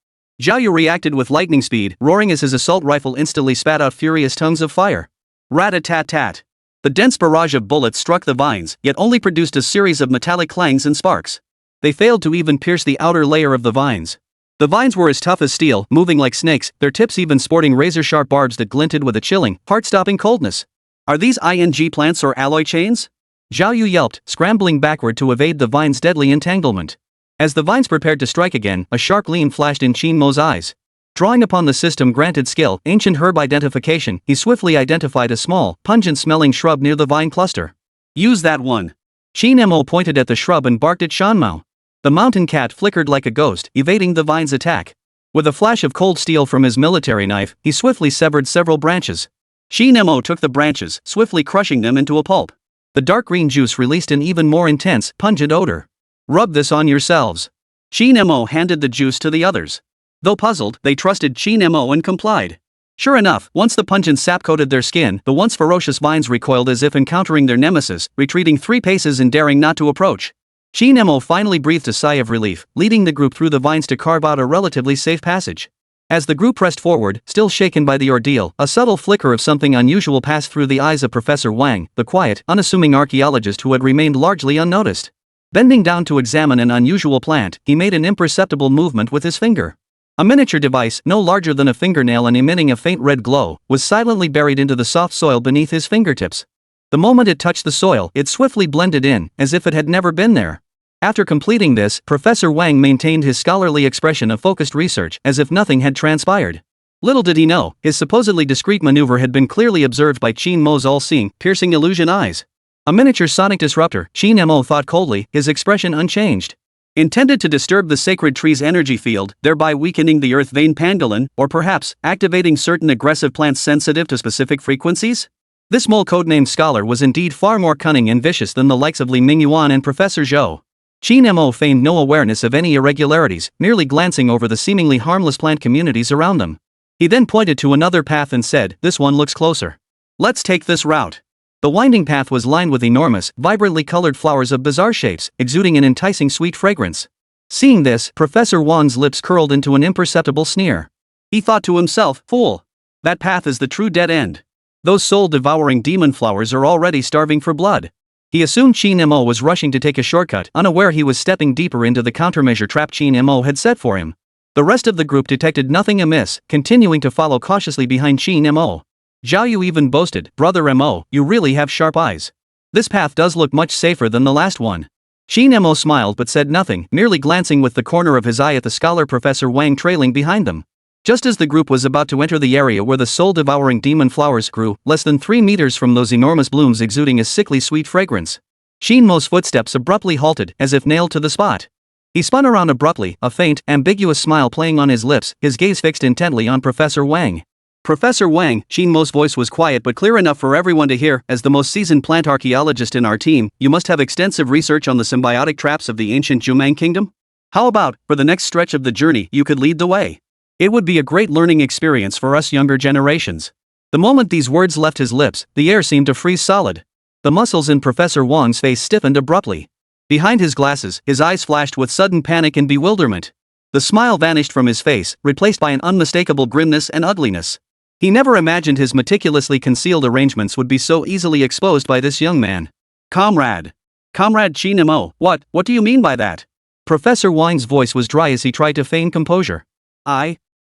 Speaker 2: Zhao Yu reacted with lightning speed, roaring as his assault rifle instantly spat out furious tongues of fire. Rat-a-tat-tat. The dense barrage of bullets struck the vines, yet only produced a series of metallic clangs and sparks. They failed to even pierce the outer layer of the vines. The vines were as tough as steel, moving like snakes, their tips even sporting razor-sharp barbs that glinted with a chilling, heart-stopping coldness. "Are these ing plants or alloy chains?" Zhao Yu yelped, scrambling backward to evade the vine's deadly entanglement. As the vines prepared to strike again, a sharp gleam flashed in Qin Mo's eyes. Drawing upon the system-granted skill, ancient herb identification, he swiftly identified a small, pungent-smelling shrub near the vine cluster. "Use that one." Qin Mo pointed at the shrub and barked at Shan Mao. The mountain cat flickered like a ghost, evading the vine's attack. With a flash of cold steel from his military knife, he swiftly severed several branches. Qin Mo took the branches, swiftly crushing them into a pulp. The dark green juice released an even more intense, pungent odor. "Rub this on yourselves." Qin Mo handed the juice to the others. Though puzzled, they trusted Qin Mo and complied. Sure enough, once the pungent sap coated their skin, the once ferocious vines recoiled as if encountering their nemesis, retreating 3 paces and daring not to approach. Qin Mo finally breathed a sigh of relief, leading the group through the vines to carve out a relatively safe passage. As the group pressed forward, still shaken by the ordeal, a subtle flicker of something unusual passed through the eyes of Professor Wang, the quiet, unassuming archaeologist who had remained largely unnoticed. Bending down to examine an unusual plant, he made an imperceptible movement with his finger. A miniature device, no larger than a fingernail and emitting a faint red glow, was silently buried into the soft soil beneath his fingertips. The moment it touched the soil, it swiftly blended in, as if it had never been there. After completing this, Professor Wang maintained his scholarly expression of focused research, as if nothing had transpired. Little did he know, his supposedly discreet maneuver had been clearly observed by Qin Mo's all-seeing, piercing illusion eyes. A miniature sonic disruptor, Qin Mo thought coldly, his expression unchanged. Intended to disturb the sacred tree's energy field, thereby weakening the earth vein pangolin, or perhaps, activating certain aggressive plants sensitive to specific frequencies? This mole codenamed scholar was indeed far more cunning and vicious than the likes of Li Mingyuan and Professor Zhou. Qin Mo feigned no awareness of any irregularities, merely glancing over the seemingly harmless plant communities around them. He then pointed to another path and said, "This one looks closer. Let's take this route." The winding path was lined with enormous, vibrantly colored flowers of bizarre shapes, exuding an enticing sweet fragrance. Seeing this, Professor Wang's lips curled into an imperceptible sneer. He thought to himself, "Fool! That path is the true dead end. Those soul-devouring demon flowers are already starving for blood." He assumed Qin Mo was rushing to take a shortcut, unaware he was stepping deeper into the countermeasure trap Qin Mo had set for him. The rest of the group detected nothing amiss, continuing to follow cautiously behind Qin Mo. Zhao Yu even boasted, "Brother Mo, you really have sharp eyes. This path does look much safer than the last one." Qin Mo smiled but said nothing, merely glancing with the corner of his eye at the scholar Professor Wang trailing behind them. Just as the group was about to enter the area where the soul-devouring demon flowers grew, less than 3 meters from those enormous blooms exuding a sickly sweet fragrance, Qin Mo's footsteps abruptly halted, as if nailed to the spot. He spun around abruptly, a faint, ambiguous smile playing on his lips, his gaze fixed intently on Professor Wang. "Professor Wang," Qin Mo's voice was quiet but clear enough for everyone to hear, "as the most seasoned plant archaeologist in our team, you must have extensive research on the symbiotic traps of the ancient Jumang kingdom? How about, for the next stretch of the journey, you could lead the way? It would be a great learning experience for us younger generations." The moment these words left his lips, the air seemed to freeze solid. The muscles in Professor Wang's face stiffened abruptly. Behind his glasses, his eyes flashed with sudden panic and bewilderment. The smile vanished from his face, replaced by an unmistakable grimness and ugliness. He never imagined his meticulously concealed arrangements would be so easily exposed by this young man. Comrade Qin Mo, what do you mean by that? Professor Wang's voice was dry as he tried to feign composure. I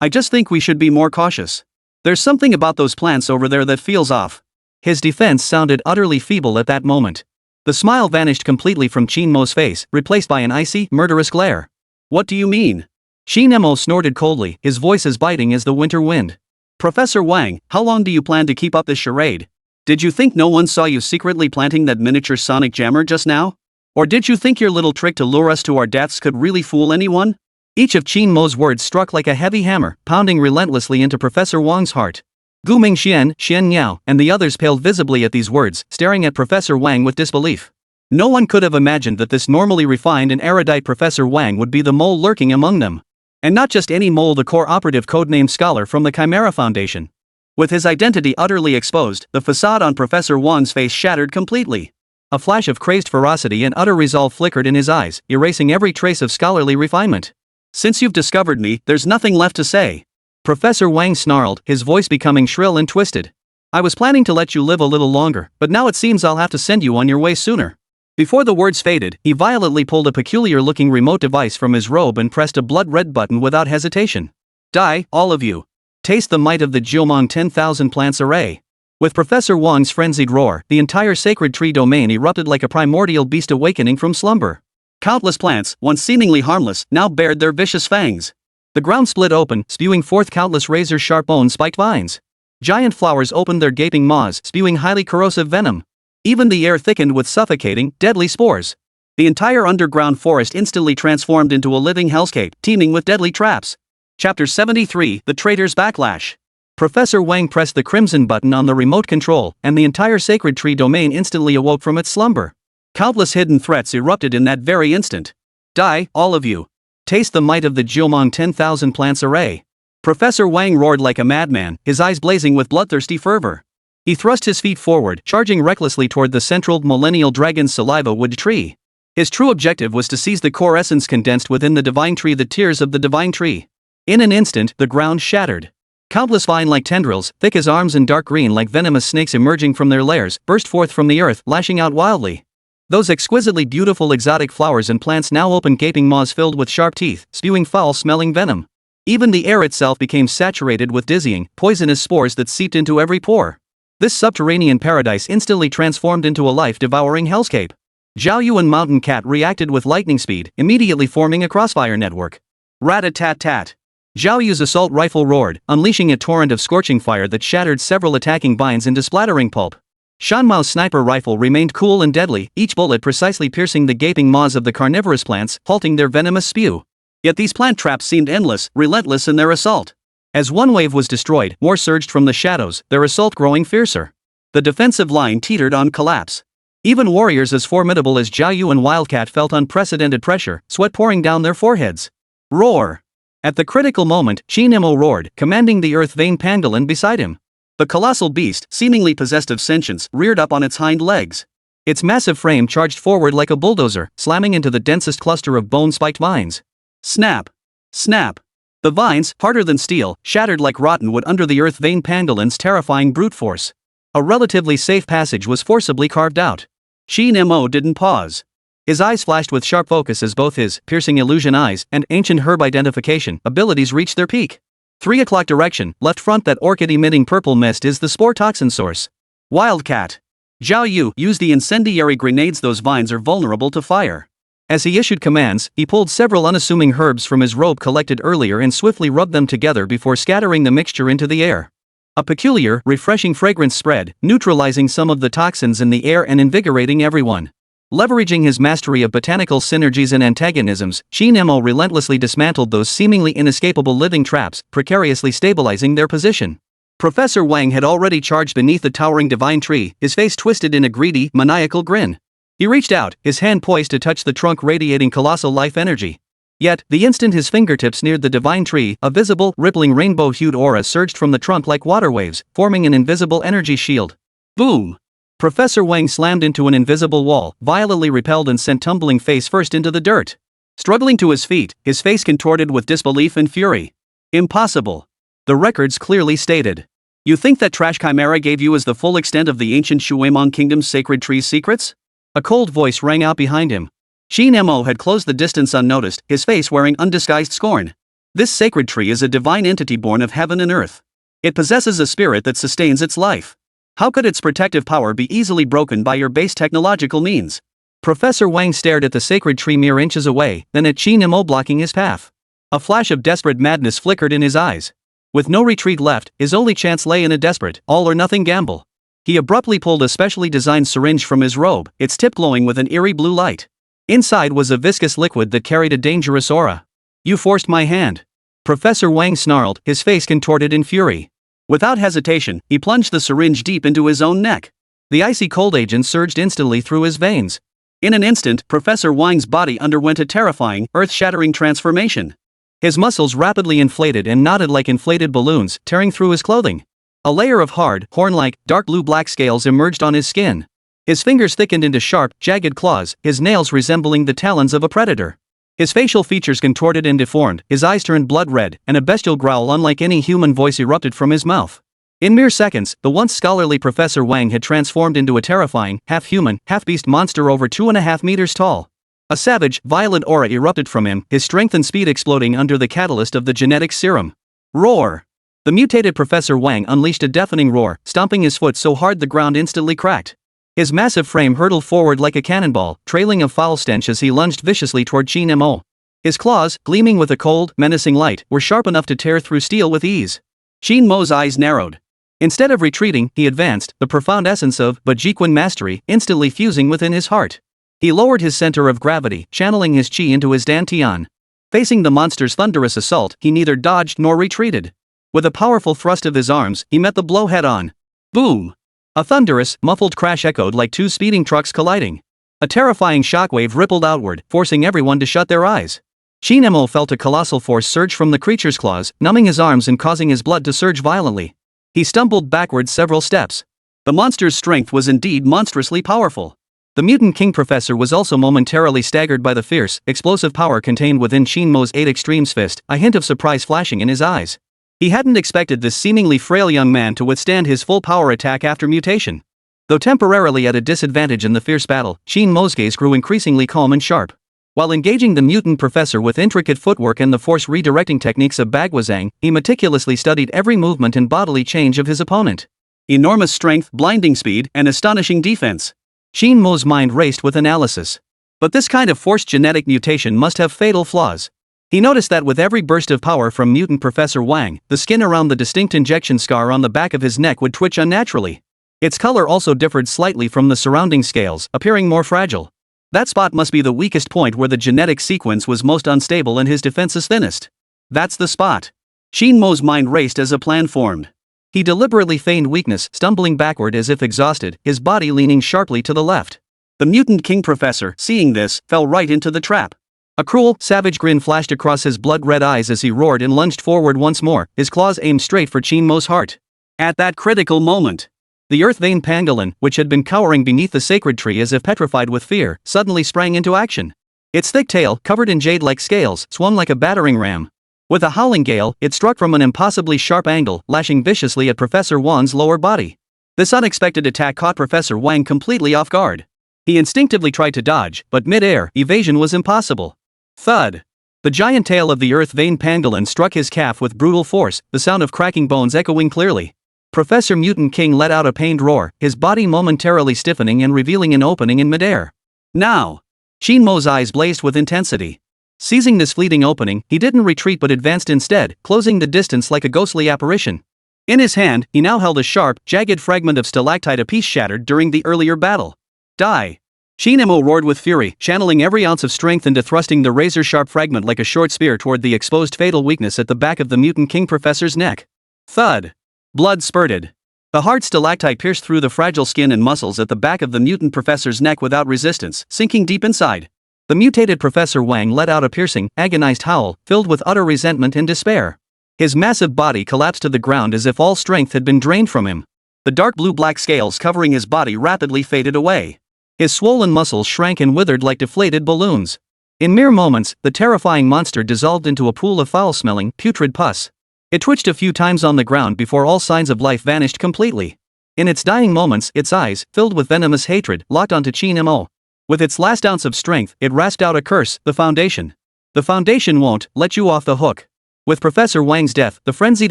Speaker 2: just think we should be more cautious. There's something about those plants over there that feels off. His defense sounded utterly feeble at that moment. The smile vanished completely from Qin Mo's face, replaced by an icy, murderous glare. What do you mean? Qin Mo snorted coldly, his voice as biting as the winter wind. Professor Wang, how long do you plan to keep up this charade? Did you think no one saw you secretly planting that miniature sonic jammer just now? Or did you think your little trick to lure us to our deaths could really fool anyone? Each of Qin Mo's words struck like a heavy hammer, pounding relentlessly into Professor Wang's heart. Gu Mingxian, Xian Yao, and the others paled visibly at these words, staring at Professor Wang with disbelief. No one could have imagined that this normally refined and erudite Professor Wang would be the mole lurking among them. And not just any mole, the core operative codenamed scholar from the Chimera Foundation. With his identity utterly exposed, the facade on Professor Wang's face shattered completely. A flash of crazed ferocity and utter resolve flickered in his eyes, erasing every trace of scholarly refinement. Since you've discovered me, there's nothing left to say. Professor Wang snarled, his voice becoming shrill and twisted. I was planning to let you live a little longer, but now it seems I'll have to send you on your way sooner. Before the words faded, he violently pulled a peculiar-looking remote device from his robe and pressed a blood-red button without hesitation. Die, all of you. Taste the might of the Jiumeng 10,000 plants array. With Professor Wang's frenzied roar, the entire sacred tree domain erupted like a primordial beast awakening from slumber. Countless plants, once seemingly harmless, now bared their vicious fangs. The ground split open, spewing forth countless razor-sharp bone-spiked vines. Giant flowers opened their gaping maws, spewing highly corrosive venom. Even the air thickened with suffocating, deadly spores. The entire underground forest instantly transformed into a living hellscape, teeming with deadly traps. Chapter 73, The Traitor's Backlash. Professor Wang pressed the crimson button on the remote control, and the entire sacred tree domain instantly awoke from its slumber. Countless hidden threats erupted in that very instant. Die, all of you. Taste the might of the Jiumeng 10,000 plants array. Professor Wang roared like a madman, his eyes blazing with bloodthirsty fervor. He thrust his feet forward, charging recklessly toward the central millennial dragon's saliva wood tree. His true objective was to seize the core essence condensed within the divine tree, the tears of the divine tree. In an instant, the ground shattered. Countless vine-like tendrils, thick as arms and dark green like venomous snakes emerging from their lairs, burst forth from the earth, lashing out wildly. Those exquisitely beautiful exotic flowers and plants now opened gaping maws filled with sharp teeth, spewing foul-smelling venom. Even the air itself became saturated with dizzying, poisonous spores that seeped into every pore. This subterranean paradise instantly transformed into a life-devouring hellscape. Zhao Yu and Mountain Cat reacted with lightning speed, immediately forming a crossfire network. Rat-a-tat-tat. Zhao Yu's assault rifle roared, unleashing a torrent of scorching fire that shattered several attacking vines into splattering pulp. Shan Mao's sniper rifle remained cool and deadly, each bullet precisely piercing the gaping maws of the carnivorous plants, halting their venomous spew. Yet these plant traps seemed endless, relentless in their assault. As one wave was destroyed, more surged from the shadows, their assault growing fiercer. The defensive line teetered on collapse. Even warriors as formidable as Zhao Yu and Wildcat felt unprecedented pressure, sweat pouring down their foreheads. Roar! At the critical moment, Qin Mo roared, commanding the earth vein pangolin beside him. The colossal beast, seemingly possessed of sentience, reared up on its hind legs. Its massive frame charged forward like a bulldozer, slamming into the densest cluster of bone-spiked vines. Snap! Snap! The vines, harder than steel, shattered like rotten wood under the earth vein pangolin's terrifying brute force. A relatively safe passage was forcibly carved out. Qin Mo didn't pause. His eyes flashed with sharp focus as both his piercing illusion eyes and ancient herb identification abilities reached their peak. 3 o'clock direction, left front. That orchid-emitting purple mist is the spore toxin source. Wildcat. Zhao Yu, use the incendiary grenades. Those vines are vulnerable to fire. As he issued commands, he pulled several unassuming herbs from his robe collected earlier and swiftly rubbed them together before scattering the mixture into the air. A peculiar, refreshing fragrance spread, neutralizing some of the toxins in the air and invigorating everyone. Leveraging his mastery of botanical synergies and antagonisms, Qin Mo relentlessly dismantled those seemingly inescapable living traps, precariously stabilizing their position. Professor Wang had already charged beneath the towering divine tree, his face twisted in a greedy, maniacal grin. He reached out, his hand poised to touch the trunk radiating colossal life energy. Yet, the instant his fingertips neared the divine tree, a visible, rippling rainbow-hued aura surged from the trunk like water waves, forming an invisible energy shield. Boom! Professor Wang slammed into an invisible wall, violently repelled and sent tumbling face first into the dirt. Struggling to his feet, his face contorted with disbelief and fury. Impossible. The records clearly stated. You think that trash chimera gave you as the full extent of the ancient Shuemong kingdom's sacred tree's secrets?
Speaker 1: A cold voice rang out behind him.
Speaker 2: Qin Mo had closed the distance unnoticed, his face wearing undisguised scorn. This sacred tree is a divine entity born of heaven and earth. It possesses a spirit that sustains its life. How could its protective power be easily broken by your base technological means?
Speaker 1: Professor Wang stared at the sacred tree mere inches away, then at Qin Mo blocking his path. A flash of desperate madness flickered in his eyes. With no retreat left, his only chance lay in a desperate, all-or-nothing gamble. He abruptly pulled a specially designed syringe from his robe, its tip glowing with an eerie blue light. Inside was a viscous liquid that carried a dangerous aura. "You forced my hand." Professor Wang snarled, his face contorted in fury.
Speaker 2: Without hesitation, he plunged the syringe deep into his own neck.
Speaker 1: The icy cold agent surged instantly through his veins.
Speaker 2: In an instant, Professor Wang's body underwent a terrifying, earth-shattering transformation.
Speaker 1: His muscles rapidly inflated and knotted like inflated balloons, tearing through his clothing. A layer of hard, horn-like, dark blue-black scales emerged on his skin. His fingers thickened into sharp, jagged claws, his nails resembling the talons of a predator. His facial features contorted and deformed, his eyes turned blood red, and a bestial growl unlike any human voice erupted from his mouth. In mere seconds, the once scholarly Professor Wang had transformed into a terrifying, half-human, half-beast monster over 2.5 meters tall. A savage, violent aura erupted from him, his strength and speed exploding under the catalyst of the genetic serum. Roar! The mutated Professor Wang unleashed a deafening roar, stomping his foot so hard the ground instantly cracked. His massive frame hurtled forward like a cannonball, trailing a foul stench as he lunged viciously toward Qin Mo. His claws, gleaming with a cold, menacing light, were sharp enough to tear through steel with ease.
Speaker 2: Qin Mo's eyes narrowed.
Speaker 1: Instead of retreating, he advanced, the profound essence of Bajiquan mastery instantly fusing within his heart. He lowered his center of gravity, channeling his chi into his dantian. Facing the monster's thunderous assault, he neither dodged nor retreated. With a powerful thrust of his arms, he met the blow head-on. Boom! A thunderous, muffled crash echoed like two speeding trucks colliding. A terrifying shockwave rippled outward, forcing everyone to shut their eyes. Qin Mo felt a colossal force surge from the creature's claws, numbing his arms and causing his blood to surge violently. He stumbled backward several steps.
Speaker 2: The monster's strength was indeed monstrously powerful.
Speaker 1: The mutant king professor was also momentarily staggered by the fierce, explosive power contained within Qin Mo's 8 extremes fist, a hint of surprise flashing in his eyes. He hadn't expected this seemingly frail young man to withstand his full power attack after mutation. Though temporarily at a disadvantage in the fierce battle, Qin Mo's gaze grew increasingly calm and sharp. While engaging the mutant professor with intricate footwork and the force redirecting techniques of Bagwazang, he meticulously studied every movement and bodily change of his opponent.
Speaker 2: Enormous strength, blinding speed, and astonishing defense.
Speaker 1: Qin Mo's mind raced with analysis. But this kind of forced genetic mutation must have fatal flaws. He noticed that with every burst of power from mutant Professor Wang, the skin around the distinct injection scar on the back of his neck would twitch unnaturally. Its color also differed slightly from the surrounding scales, appearing more fragile. That spot must be the weakest point where the genetic sequence was most unstable and his defenses thinnest. That's the spot. Qin Mo's mind raced as a plan formed. He deliberately feigned weakness, stumbling backward as if exhausted, his body leaning sharply to the left. The mutant king professor, seeing this, fell right into the trap. A cruel, savage grin flashed across his blood-red eyes as he roared and lunged forward once more, his claws aimed straight for Qin Mo's heart. At that critical moment, the earth vein pangolin, which had been cowering beneath the sacred tree as if petrified with fear, suddenly sprang into action. Its thick tail, covered in jade-like scales, swung like a battering ram. With a howling gale, it struck from an impossibly sharp angle, lashing viciously at Professor Wang's lower body. This unexpected attack caught Professor Wang completely off guard. He instinctively tried to dodge, but mid-air, evasion was impossible. Thud! The giant tail of the earth vein pangolin struck his calf with brutal force, the sound of cracking bones echoing clearly. Professor Mutant King let out a pained roar, his body momentarily stiffening and revealing an opening in midair. Now! Qin Mo's eyes blazed with intensity. Seizing this fleeting opening, he didn't retreat but advanced instead, closing the distance like a ghostly apparition. In his hand, he now held a sharp, jagged fragment of stalactite, a piece shattered during the earlier battle. Die! Qin Mo roared with fury, channeling every ounce of strength into thrusting the razor-sharp fragment like a short spear toward the exposed fatal weakness at the back of the mutant king professor's neck. Thud! Blood spurted. The hard stalactite pierced through the fragile skin and muscles at the back of the mutant professor's neck without resistance, sinking deep inside. The mutated Professor Wang let out a piercing, agonized howl, filled with utter resentment and despair. His massive body collapsed to the ground as if all strength had been drained from him. The dark blue-black scales covering his body rapidly faded away. His swollen muscles shrank and withered like deflated balloons. In mere moments, the terrifying monster dissolved into a pool of foul-smelling, putrid pus. It twitched a few times on the ground before all signs of life vanished completely. In its dying moments, its eyes, filled with venomous hatred, locked onto Qin Mo. With its last ounce of strength, it rasped out a curse: the Foundation. The Foundation won't let you off the hook. With Professor Wang's death, the frenzied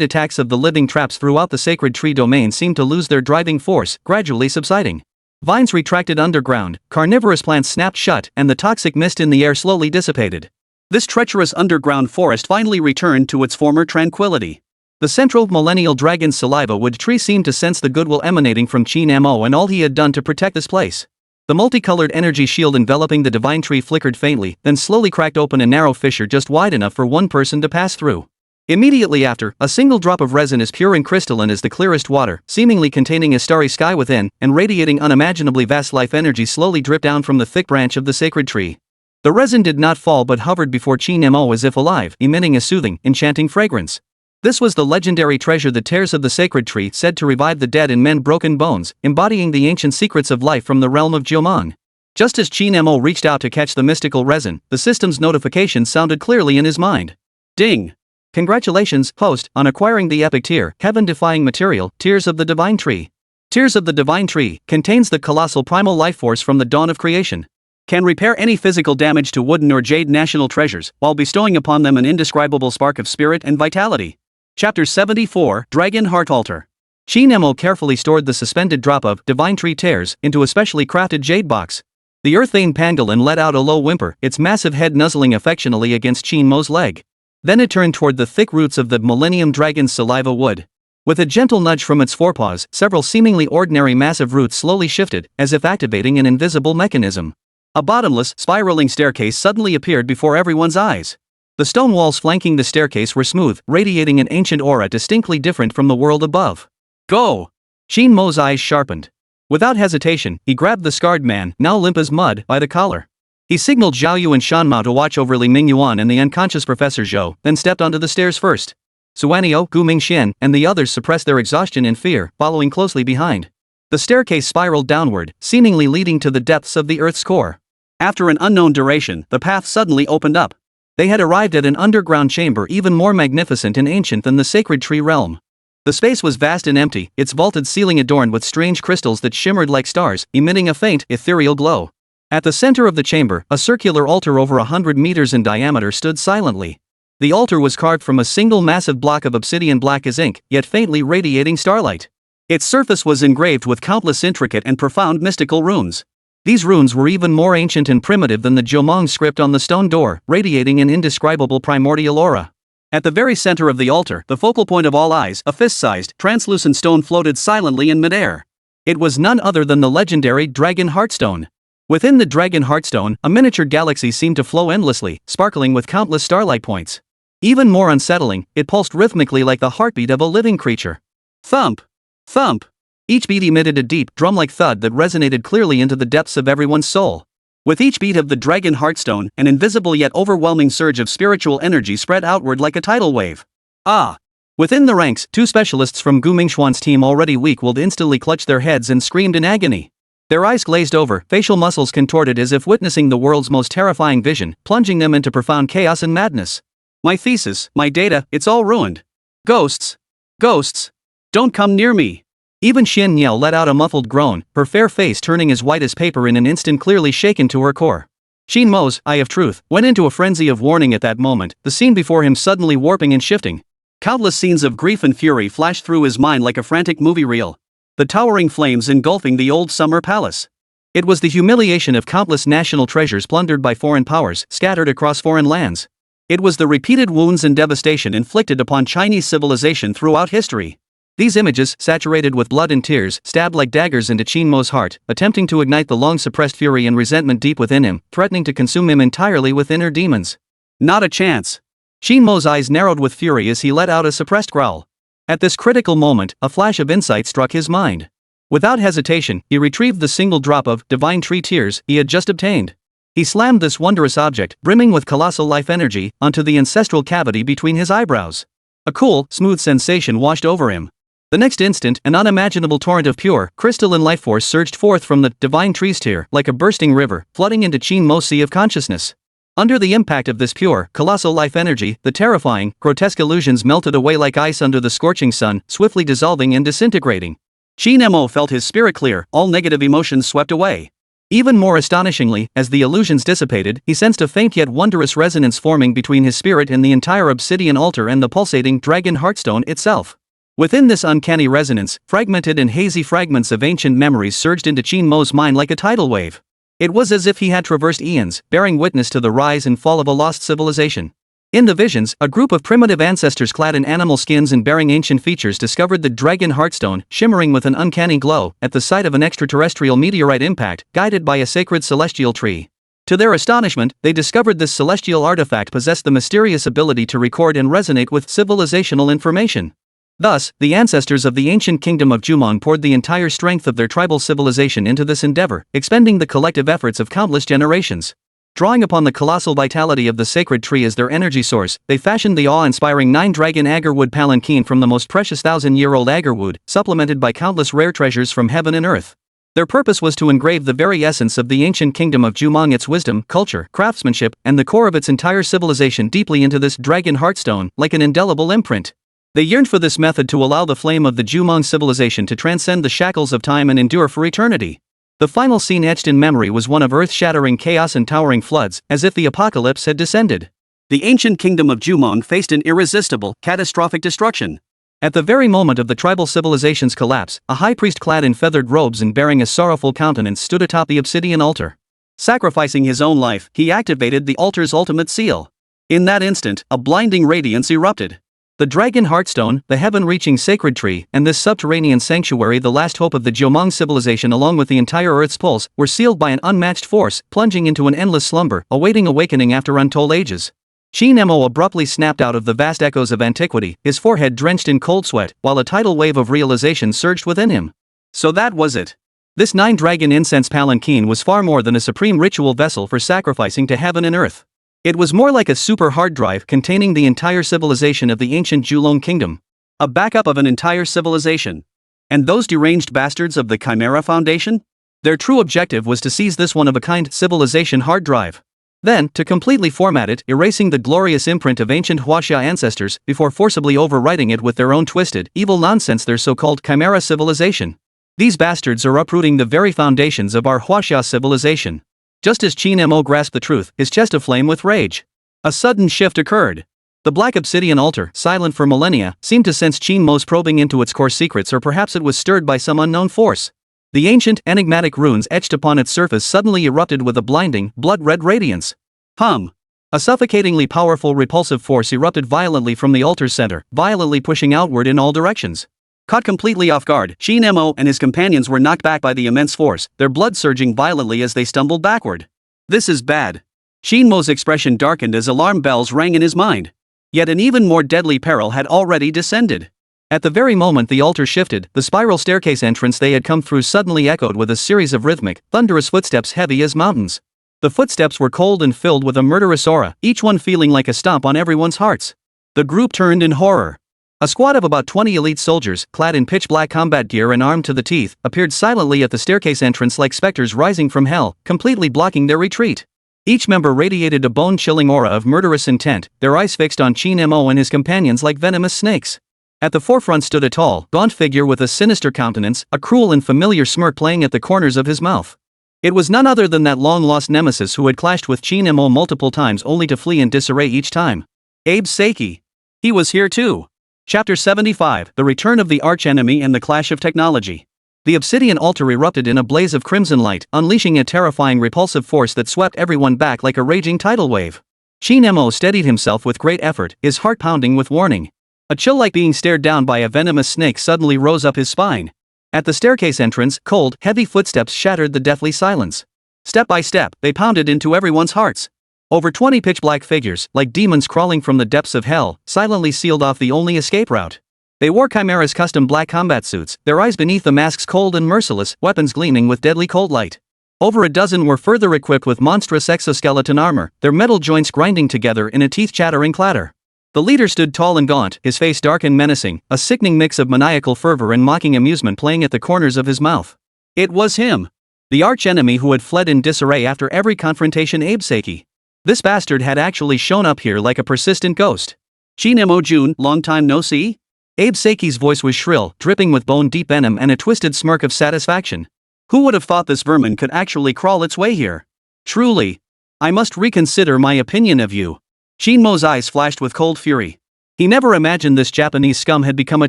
Speaker 1: attacks of the living traps throughout the sacred tree domain seemed to lose their driving force, gradually subsiding. Vines retracted underground, carnivorous plants snapped shut, and the toxic mist in the air slowly dissipated.
Speaker 2: This treacherous underground forest finally returned to its former tranquility.
Speaker 1: The central millennial dragon saliva wood tree seemed to sense the goodwill emanating from Qin Mo and all he had done to protect this place. The multicolored energy shield enveloping the divine tree flickered faintly, then slowly cracked open a narrow fissure just wide enough for one person to pass through. Immediately after, a single drop of resin as pure and crystalline as the clearest water, seemingly containing a starry sky within, and radiating unimaginably vast life energy slowly dripped down from the thick branch of the sacred tree. The resin did not fall but hovered before Qin Mo as if alive, emitting a soothing, enchanting fragrance. This was the legendary treasure the tears of the sacred tree said to revive the dead and mend broken bones, embodying the ancient secrets of life from the realm of Jiumeng. Just as Qin Mo reached out to catch the mystical resin, the system's notification sounded clearly in his mind.
Speaker 2: Ding!
Speaker 1: Congratulations, host, on acquiring the epic tier, heaven-defying material, Tears of the Divine Tree. Tears of the Divine Tree contains the colossal primal life force from the dawn of creation.
Speaker 2: Can repair any physical damage to wooden or jade national treasures, while bestowing upon them an indescribable spark of spirit and vitality. Chapter 74, Dragon Heart Altar.
Speaker 1: Qin Mo carefully stored the suspended drop of Divine Tree Tears into a specially crafted jade box. The earth-vein pangolin let out a low whimper, its massive head nuzzling affectionately against Qin Mo's leg. Then it turned toward the thick roots of the Millennium Dragon's saliva wood. With a gentle nudge from its forepaws, several seemingly ordinary massive roots slowly shifted, as if activating an invisible mechanism. A bottomless, spiraling staircase suddenly appeared before everyone's eyes. The stone walls flanking the staircase were smooth, radiating an ancient aura distinctly different from the world above.
Speaker 2: Go!
Speaker 1: Qin Mo's eyes sharpened. Without hesitation, he grabbed the scarred man, now limp as mud, by the collar. He signaled Zhao Yu and Shan Mao to watch over Li Mingyuan and the unconscious Professor Zhou, then stepped onto the stairs first. Suanio, Gu Mingxian, and the others suppressed their exhaustion and fear, following closely behind. The staircase spiraled downward, seemingly leading to the depths of the Earth's core.
Speaker 2: After an unknown duration, the path suddenly opened up.
Speaker 1: They had arrived at an underground chamber even more magnificent and ancient than the sacred tree realm. The space was vast and empty, its vaulted ceiling adorned with strange crystals that shimmered like stars, emitting a faint, ethereal glow. At the center of the chamber, a circular altar over 100 meters in diameter stood silently. The altar was carved from a single massive block of obsidian black as ink, yet faintly radiating starlight. Its surface was engraved with countless intricate and profound mystical runes. These runes were even more ancient and primitive than the Jiumeng script on the stone door, radiating an indescribable primordial aura. At the very center of the altar, the focal point of all eyes, a fist-sized, translucent stone floated silently in midair. It was none other than the legendary Dragon Heartstone. Within the Dragon Heartstone, a miniature galaxy seemed to flow endlessly, sparkling with countless starlight points. Even more unsettling, it pulsed rhythmically like the heartbeat of a living creature. Thump! Thump! Each beat emitted a deep, drum-like thud that resonated clearly into the depths of everyone's soul. With each beat of the Dragon Heartstone, an invisible yet overwhelming surge of spiritual energy spread outward like a tidal wave. Ah! Within the ranks, two specialists from Gu Mingxuan's team, already weak, willed instantly clutched their heads and screamed in agony. Their eyes glazed over, facial muscles contorted as if witnessing the world's most terrifying vision, plunging them into profound chaos and madness. My thesis, my data, it's all ruined. Ghosts! Ghosts! Don't come near me! Even Xin Yao let out a muffled groan, her fair face turning as white as paper in an instant, clearly shaken to her core. Qin Mo's eye of truth went into a frenzy of warning at that moment, the scene before him suddenly warping and shifting. Countless scenes of grief and fury flashed through his mind like a frantic movie reel. The towering flames engulfing the old summer palace. It was the humiliation of countless national treasures plundered by foreign powers, scattered across foreign lands. It was the repeated wounds and devastation inflicted upon Chinese civilization throughout history. These images, saturated with blood and tears, stabbed like daggers into Qin Mo's heart, attempting to ignite the long-suppressed fury and resentment deep within him, threatening to consume him entirely with inner demons. Not a chance. Qin Mo's eyes narrowed with fury as he let out a suppressed growl. At this critical moment, a flash of insight struck his mind. Without hesitation, he retrieved the single drop of Divine Tree Tears he had just obtained. He slammed this wondrous object, brimming with colossal life energy, onto the ancestral cavity between his eyebrows. A cool, smooth sensation washed over him. The next instant, an unimaginable torrent of pure, crystalline life force surged forth from the Divine Tree's tear, like a bursting river, flooding into Qin Mo's sea of consciousness. Under the impact of this pure, colossal life energy, the terrifying, grotesque illusions melted away like ice under the scorching sun, swiftly dissolving and disintegrating.
Speaker 2: Qin Mo felt his spirit clear, all negative emotions swept away.
Speaker 1: Even more astonishingly, as the illusions dissipated, he sensed a faint yet wondrous resonance forming between his spirit and the entire obsidian altar and the pulsating dragon heartstone itself. Within this uncanny resonance, fragmented and hazy fragments of ancient memories surged into Qin Mo's mind like a tidal wave. It was as if he had traversed eons, bearing witness to the rise and fall of a lost civilization. In the visions, a group of primitive ancestors clad in animal skins and bearing ancient features discovered the dragon heartstone, shimmering with an uncanny glow, at the site of an extraterrestrial meteorite impact, guided by a sacred celestial tree. To their astonishment, they discovered this celestial artifact possessed the mysterious ability to record and resonate with civilizational information. Thus, the ancestors of the ancient kingdom of Jumong poured the entire strength of their tribal civilization into this endeavor, expending the collective efforts of countless generations. Drawing upon the colossal vitality of the sacred tree as their energy source, they fashioned the awe-inspiring 9-dragon agarwood palanquin from the most precious 1,000-year-old agarwood, supplemented by countless rare treasures from heaven and earth. Their purpose was to engrave the very essence of the ancient kingdom of Jumong, its wisdom, culture, craftsmanship, and the core of its entire civilization deeply into this dragon heartstone, like an indelible imprint. They yearned for this method to allow the flame of the Jumong civilization to transcend the shackles of time and endure for eternity. The final scene etched in memory was one of earth-shattering chaos and towering floods, as if the apocalypse had descended.
Speaker 2: The ancient kingdom of Jumong faced an irresistible, catastrophic destruction.
Speaker 1: At the very moment of the tribal civilization's collapse, a high priest clad in feathered robes and bearing a sorrowful countenance stood atop the obsidian altar.
Speaker 2: Sacrificing his own life, he activated the altar's ultimate seal. In that instant, a blinding radiance erupted.
Speaker 1: The dragon heartstone, the heaven-reaching sacred tree, and this subterranean sanctuary, the last hope of the Jumong civilization along with the entire Earth's pulse, were sealed by an unmatched force, plunging into an endless slumber, awaiting awakening after untold ages. Qin Mo abruptly snapped out of the vast echoes of antiquity, his forehead drenched in cold sweat, while a tidal wave of realization surged within him.
Speaker 2: So that was it.
Speaker 1: This 9-dragon incense palanquin was far more than a supreme ritual vessel for sacrificing to heaven and earth. It was more like a super hard drive containing the entire civilization of the ancient Julong kingdom.
Speaker 2: A backup of an entire civilization. And those deranged bastards of the Chimera Foundation?
Speaker 1: Their true objective was to seize this one-of-a-kind civilization hard drive. Then, to completely format it, erasing the glorious imprint of ancient Huaxia ancestors, before forcibly overwriting it with their own twisted, evil nonsense, their so-called Chimera civilization. These bastards are uprooting the very foundations of our Huaxia civilization. Just as Qin Mo grasped the truth, his chest aflame with rage. A sudden shift occurred. The black obsidian altar, silent for millennia, seemed to sense Qin Mo's probing into its core secrets, or perhaps it was stirred by some unknown force. The ancient, enigmatic runes etched upon its surface suddenly erupted with a blinding, blood-red radiance. A suffocatingly powerful repulsive force erupted violently from the altar's center, violently pushing outward in all directions.
Speaker 2: Caught completely off guard, Qin Mo and his companions were knocked back by the immense force, their blood surging violently as they stumbled backward. This is bad. Qin Mo's expression darkened as alarm bells rang in his mind. Yet an even more deadly peril had already descended.
Speaker 1: At the very moment the altar shifted, the spiral staircase entrance they had come through suddenly echoed with a series of rhythmic, thunderous footsteps heavy as mountains. The footsteps were cold and filled with a murderous aura, each one feeling like a stomp on everyone's hearts. The group turned in horror. A squad of about 20 elite soldiers, clad in pitch-black combat gear and armed to the teeth, appeared silently at the staircase entrance like specters rising from hell, completely blocking their retreat. Each member radiated a bone-chilling aura of murderous intent, their eyes fixed on Qin Mo and his companions like venomous snakes. At the forefront stood a tall, gaunt figure with a sinister countenance, a cruel and familiar smirk playing at the corners of his mouth. It was none other than that long-lost nemesis who had clashed with Qin Mo multiple times only to flee in disarray each time.
Speaker 2: Abe Seiki. He was here too. Chapter 75, The Return of the Archenemy and the Clash of Technology.
Speaker 1: The obsidian altar erupted in a blaze of crimson light, unleashing a terrifying repulsive force that swept everyone back like a raging tidal wave. Qin Mo steadied himself with great effort, his heart pounding with warning. A chill like being stared down by a venomous snake suddenly rose up his spine. At the staircase entrance, cold, heavy footsteps shattered the deathly silence. Step by step, they pounded into everyone's hearts. Over 20 pitch-black figures, like demons crawling from the depths of hell, silently sealed off the only escape route. They wore Chimera's custom black combat suits, their eyes beneath the masks cold and merciless, weapons gleaming with deadly cold light. Over a dozen were further equipped with monstrous exoskeleton armor, their metal joints grinding together in a teeth-chattering clatter. The leader stood tall and gaunt, his face dark and menacing, a sickening mix of maniacal fervor and mocking amusement playing at the corners of his mouth. It was him. The archenemy who had fled in disarray after every confrontation, Abe Seiki. This bastard had actually shown up here like a persistent ghost.
Speaker 2: Qin Mo Jun, long time no see?
Speaker 1: Abe Saki's voice was shrill, dripping with bone-deep venom and a twisted smirk of satisfaction.
Speaker 2: Who would have thought this vermin could actually crawl its way here? Truly, I must reconsider my opinion of you.
Speaker 1: Qin Mo's eyes flashed with cold fury. He never imagined this Japanese scum had become a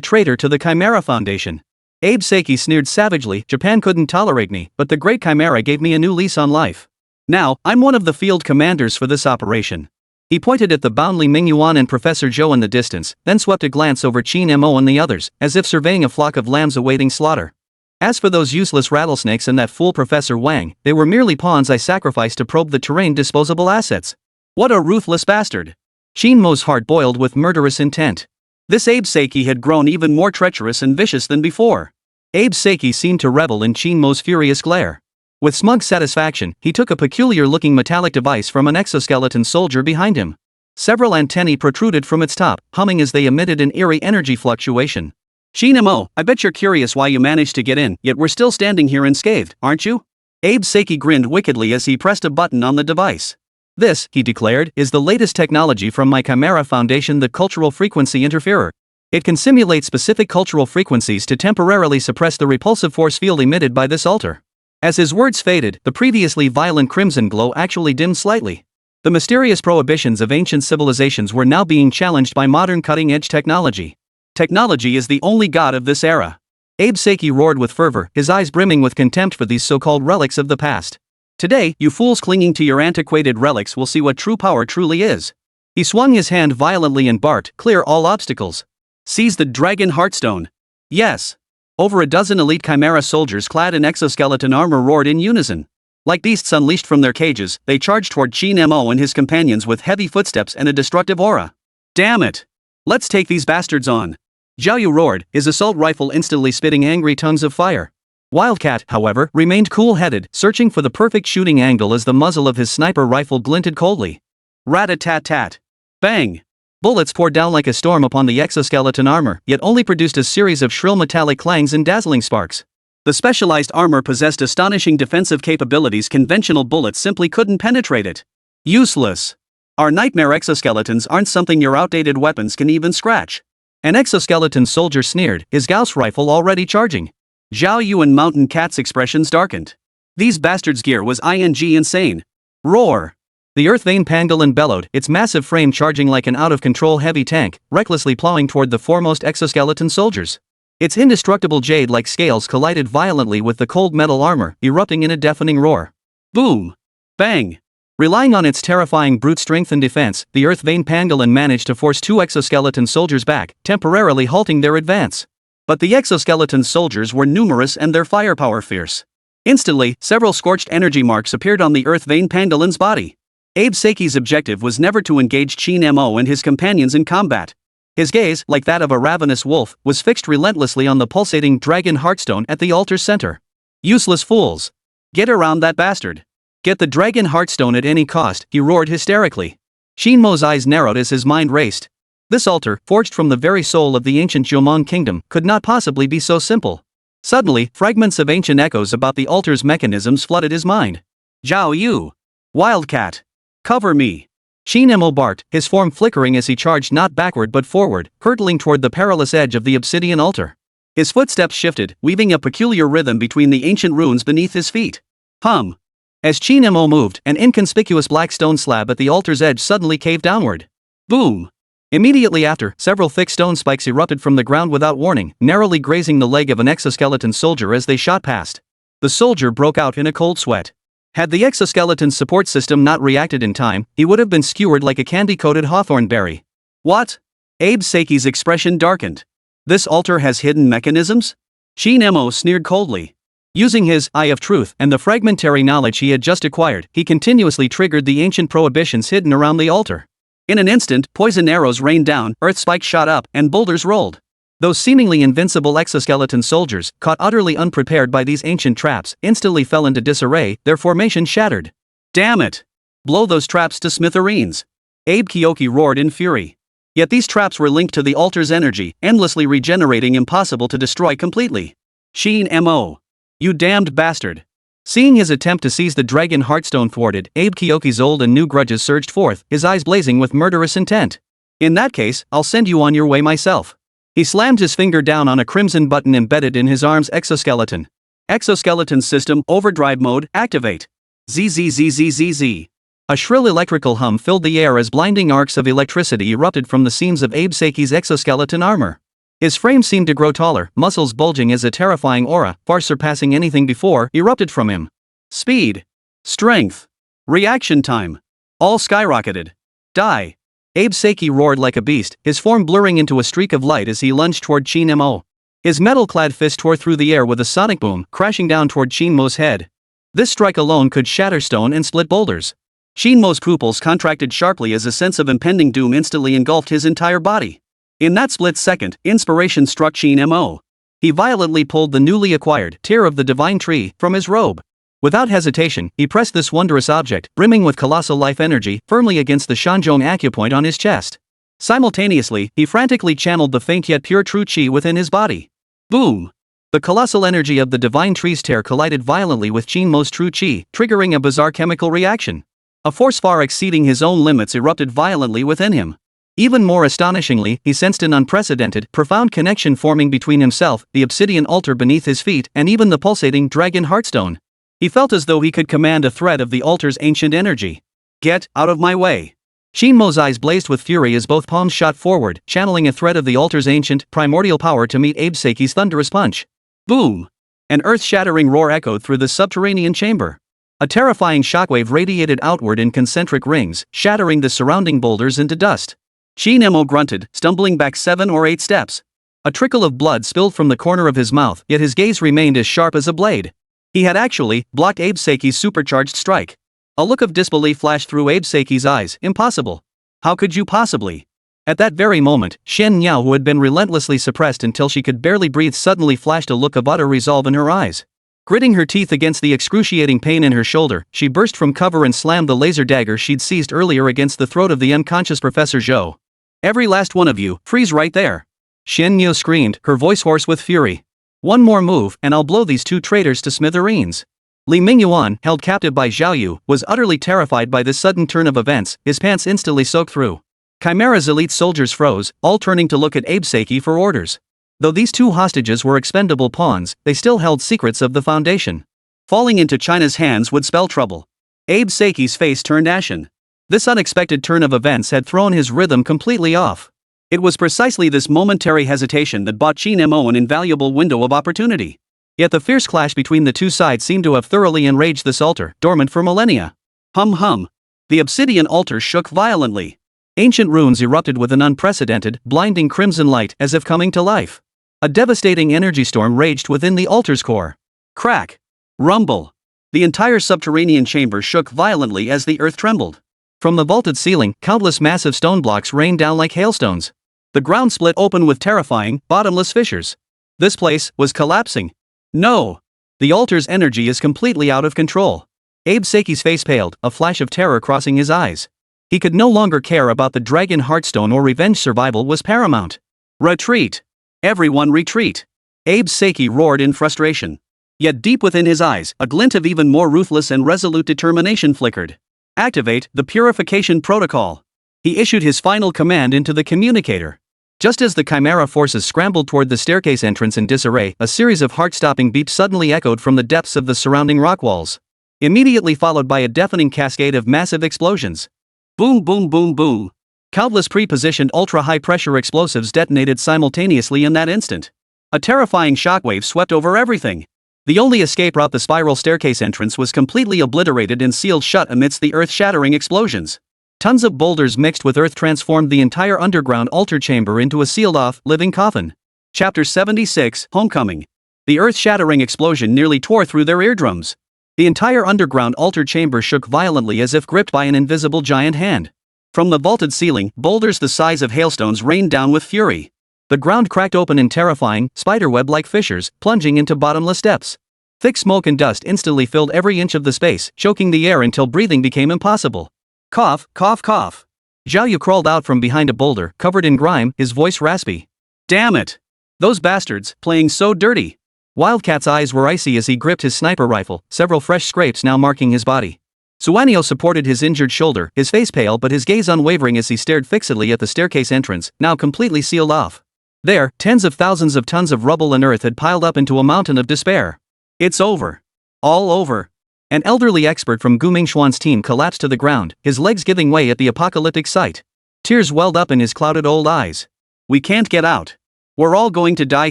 Speaker 1: traitor to the Chimera Foundation. Abe Saki sneered savagely, Japan couldn't tolerate me, but the Great Chimera gave me a new lease on life. Now, I'm one of the field commanders for this operation. He pointed at the boundly Mingyuan and Professor Zhou in the distance, then swept a glance over Qin Mo and the others, as if surveying a flock of lambs awaiting slaughter. As for those useless rattlesnakes and that fool Professor Wang, they were merely pawns I sacrificed to probe the terrain disposable assets.
Speaker 2: What a ruthless bastard!
Speaker 1: Qin Mo's heart boiled with murderous intent.
Speaker 2: This Abe Saki had grown even more treacherous and vicious than before.
Speaker 1: Abe Saki seemed to revel in Qin Mo's furious glare. With smug satisfaction, he took a peculiar-looking metallic device from an exoskeleton soldier behind him. Several antennae protruded from its top, humming as they emitted an eerie energy fluctuation.
Speaker 2: Qin Mo, I bet you're curious why you managed to get in, yet we're still standing here unscathed, aren't you?
Speaker 1: Abe Saki grinned wickedly as he pressed a button on the device. This, he declared, is the latest technology from my Chimera Foundation, the Cultural Frequency Interferer. It can simulate specific cultural frequencies to temporarily suppress the repulsive force field emitted by this altar. As his words faded, the previously violent crimson glow actually dimmed slightly. The mysterious prohibitions of ancient civilizations were now being challenged by modern cutting-edge technology.
Speaker 2: Technology is the only god of this era.
Speaker 1: Abe Saki roared with fervor, his eyes brimming with contempt for these so-called relics of the past.
Speaker 2: Today, you fools clinging to your antiquated relics will see what true power truly is.
Speaker 1: He swung his hand violently and barked, clear all obstacles.
Speaker 2: Seize the Dragon Heartstone. Yes. Over a dozen elite Chimera soldiers clad in exoskeleton armor roared in unison. Like beasts unleashed from their cages, they charged toward Qin Mo and his companions with heavy footsteps and a destructive aura.
Speaker 1: Damn it! Let's take these bastards on.
Speaker 2: Zhao Yu roared, his assault rifle instantly spitting angry tongues of fire.
Speaker 1: Wildcat, however, remained cool-headed, searching for the perfect shooting angle as the muzzle of his sniper rifle glinted coldly.
Speaker 2: Rat-a-tat-tat. Bang!
Speaker 1: Bullets poured down like a storm upon the exoskeleton armor, yet only produced a series of shrill metallic clangs and dazzling sparks.
Speaker 2: The specialized armor possessed astonishing defensive capabilities conventional bullets simply couldn't penetrate it.
Speaker 1: Useless.
Speaker 2: Our nightmare exoskeletons aren't something your outdated weapons can even scratch.
Speaker 1: An exoskeleton soldier sneered, his Gauss rifle already charging.
Speaker 2: Zhao Yu and Mountain Cat's expressions darkened. These bastards' gear was insane. Roar!
Speaker 1: The Earth Vein Pangolin bellowed, its massive frame charging like an out-of-control heavy tank, recklessly plowing toward the foremost exoskeleton soldiers. Its indestructible jade-like scales collided violently with the cold metal armor, erupting in a deafening roar.
Speaker 2: Boom! Bang!
Speaker 1: Relying on its terrifying brute strength and defense, the Earth Vein Pangolin managed to force two exoskeleton soldiers back, temporarily halting their advance.
Speaker 2: But the exoskeleton soldiers were numerous and their firepower fierce. Instantly, several scorched energy marks appeared on the Earth Vein Pangolin's body. Abe Saki's objective was never to engage Qin Mo and his companions in combat. His gaze, like that of a ravenous wolf, was fixed relentlessly on the pulsating Dragon Heartstone at the altar's center.
Speaker 1: Useless fools!
Speaker 2: Get around that bastard!
Speaker 1: Get the Dragon Heartstone at any cost, he roared hysterically. Qin Mo's eyes narrowed as his mind raced. This altar, forged from the very soul of the ancient Jomon kingdom, could not possibly be so simple. Suddenly, fragments of ancient echoes about the altar's mechanisms flooded his mind.
Speaker 2: Zhao Yu! Wildcat! Cover me!
Speaker 1: Qin Mo barked, his form flickering as he charged not backward but forward, hurtling toward the perilous edge of the obsidian altar.
Speaker 2: His footsteps shifted, weaving a peculiar rhythm between the ancient runes beneath his feet. Hum!
Speaker 1: As Qin Mo moved, an inconspicuous black stone slab at the altar's edge suddenly caved downward.
Speaker 2: Boom!
Speaker 1: Immediately after, several thick stone spikes erupted from the ground without warning, narrowly grazing the leg of an exoskeleton soldier as they shot past. The soldier broke out in a cold sweat. Had the exoskeleton's support system not reacted in time, he would have been skewered like a candy-coated hawthorn berry.
Speaker 2: What? Abe Saki's expression darkened. This altar has hidden mechanisms? Qin Mo sneered coldly.
Speaker 1: Using his eye of truth and the fragmentary knowledge he had just acquired, he continuously triggered the ancient prohibitions hidden around the altar.
Speaker 2: In an instant, poison arrows rained down, earth spikes shot up, and boulders rolled.
Speaker 1: Those seemingly invincible exoskeleton soldiers, caught utterly unprepared by these ancient traps, instantly fell into disarray, their formation shattered.
Speaker 2: Damn it! Blow those traps to smithereens! Abe Kyoki roared in fury. Yet these traps were linked to the altar's energy, endlessly regenerating, impossible to destroy completely. Qin Mo! You damned bastard!
Speaker 1: Seeing his attempt to seize the dragon heartstone thwarted, Abe Kyoki's old and new grudges surged forth, his eyes blazing with murderous intent. In that case, I'll send you on your way myself. He slammed his finger down on a crimson button embedded in his arm's exoskeleton. Exoskeleton system overdrive mode activate. Zzzzzzz. A shrill electrical hum filled the air as blinding arcs of electricity erupted from the seams of Abe Seki's exoskeleton armor. His frame seemed to grow taller, muscles bulging as a terrifying aura, far surpassing anything before, erupted from him. Speed, strength, reaction time, all skyrocketed. Die. Abe Seki roared like a beast, his form blurring into a streak of light as he lunged toward Qin Mo. His metal-clad fist tore through the air with a sonic boom, crashing down toward Qin Mo's head. This strike alone could shatter stone and split boulders. Qin Mo's pupils contracted sharply as a sense of impending doom instantly engulfed his entire body. In that split second, inspiration struck Qin Mo. He violently pulled the newly acquired tear of the divine tree from his robe. Without hesitation, he pressed this wondrous object, brimming with colossal life energy, firmly against the Shanzhong acupoint on his chest. Simultaneously, he frantically channeled the faint yet pure true qi within his body. Boom! The colossal energy of the divine tree's tear collided violently with Qin Mo's true qi, triggering a bizarre chemical reaction. A force far exceeding his own limits erupted violently within him. Even more astonishingly, he sensed an unprecedented, profound connection forming between himself, the obsidian altar beneath his feet, and even the pulsating dragon heartstone. He felt as though he could command a thread of the altar's ancient energy. Get out of my way. Qin Mo's eyes blazed with fury as both palms shot forward, channeling a thread of the altar's ancient, primordial power to meet Abe Seki's thunderous punch. Boom! An earth-shattering roar echoed through the subterranean chamber. A terrifying shockwave radiated outward in concentric rings, shattering the surrounding boulders into dust. Qin Mo grunted, stumbling back 7 or 8 steps. A trickle of blood spilled from the corner of his mouth, yet his gaze remained as sharp as a blade. He had actually blocked Abe Seki's supercharged strike. A look of disbelief flashed through Abe Seki's eyes. Impossible. How could you possibly? At that very moment, Shen Niao, who had been relentlessly suppressed until she could barely breathe, suddenly flashed a look of utter resolve in her eyes. Gritting her teeth against the excruciating pain in her shoulder, she burst from cover and slammed the laser dagger she'd seized earlier against the throat of the unconscious Professor Zhou. Every last one of you, freeze right there. Shen Niao screamed, her voice hoarse with fury. One more move, and I'll blow these 2 traitors to smithereens. Li Mingyuan, held captive by Zhao Yu, was utterly terrified by this sudden turn of events, his pants instantly soaked through. Chimera's elite soldiers froze, all turning to look at Abe Seki for orders. Though these 2 hostages were expendable pawns, they still held secrets of the Foundation. Falling into China's hands would spell trouble. Abe Seki's face turned ashen. This unexpected turn of events had thrown his rhythm completely off. It was precisely this momentary hesitation that bought Qin Mo an invaluable window of opportunity. Yet the fierce clash between the 2 sides seemed to have thoroughly enraged this altar, dormant for millennia. Hum hum. The obsidian altar shook violently. Ancient runes erupted with an unprecedented, blinding crimson light as if coming to life. A devastating energy storm raged within the altar's core. Crack. Rumble. The entire subterranean chamber shook violently as the earth trembled. From the vaulted ceiling, countless massive stone blocks rained down like hailstones. The ground split open with terrifying, bottomless fissures. This place was collapsing. No! The altar's energy is completely out of control. Abe Seki's face paled, a flash of terror crossing his eyes. He could no longer care about the dragon heartstone or revenge. Survival was paramount. Retreat! Everyone retreat! Abe Seki roared in frustration. Yet deep within his eyes, a glint of even more ruthless and resolute determination flickered. Activate the purification protocol. He issued his final command into the communicator. Just as the Chimera forces scrambled toward the staircase entrance in disarray, a series of heart-stopping beeps suddenly echoed from the depths of the surrounding rock walls. Immediately followed by a deafening cascade of massive explosions. Boom boom boom boom. Countless pre-positioned ultra-high-pressure explosives detonated simultaneously in that instant. A terrifying shockwave swept over everything. The only escape route, the spiral staircase entrance, was completely obliterated and sealed shut amidst the earth-shattering explosions. Tons of boulders mixed with earth transformed the entire underground altar chamber into a sealed-off, living coffin. Chapter 76, Homecoming. The earth-shattering explosion nearly tore through their eardrums. The entire underground altar chamber shook violently as if gripped by an invisible giant hand. From the vaulted ceiling, boulders the size of hailstones rained down with fury. The ground cracked open in terrifying, spiderweb-like fissures, plunging into bottomless depths. Thick smoke and dust instantly filled every inch of the space, choking the air until breathing became impossible. Cough, cough, cough. Zhao Yu crawled out from behind a boulder, covered in grime, his voice raspy. Damn it! Those bastards, playing so dirty. Wildcat's eyes were icy as he gripped his sniper rifle, several fresh scrapes now marking his body. Suanio supported his injured shoulder, his face pale but his gaze unwavering as he stared fixedly at the staircase entrance, now completely sealed off. There, tens of thousands of tons of rubble and earth had piled up into a mountain of despair. It's over. All over. An elderly expert from Gu Mingxuan's team collapsed to the ground, his legs giving way at the apocalyptic sight. Tears welled up in his clouded old eyes. We can't get out. We're all going to die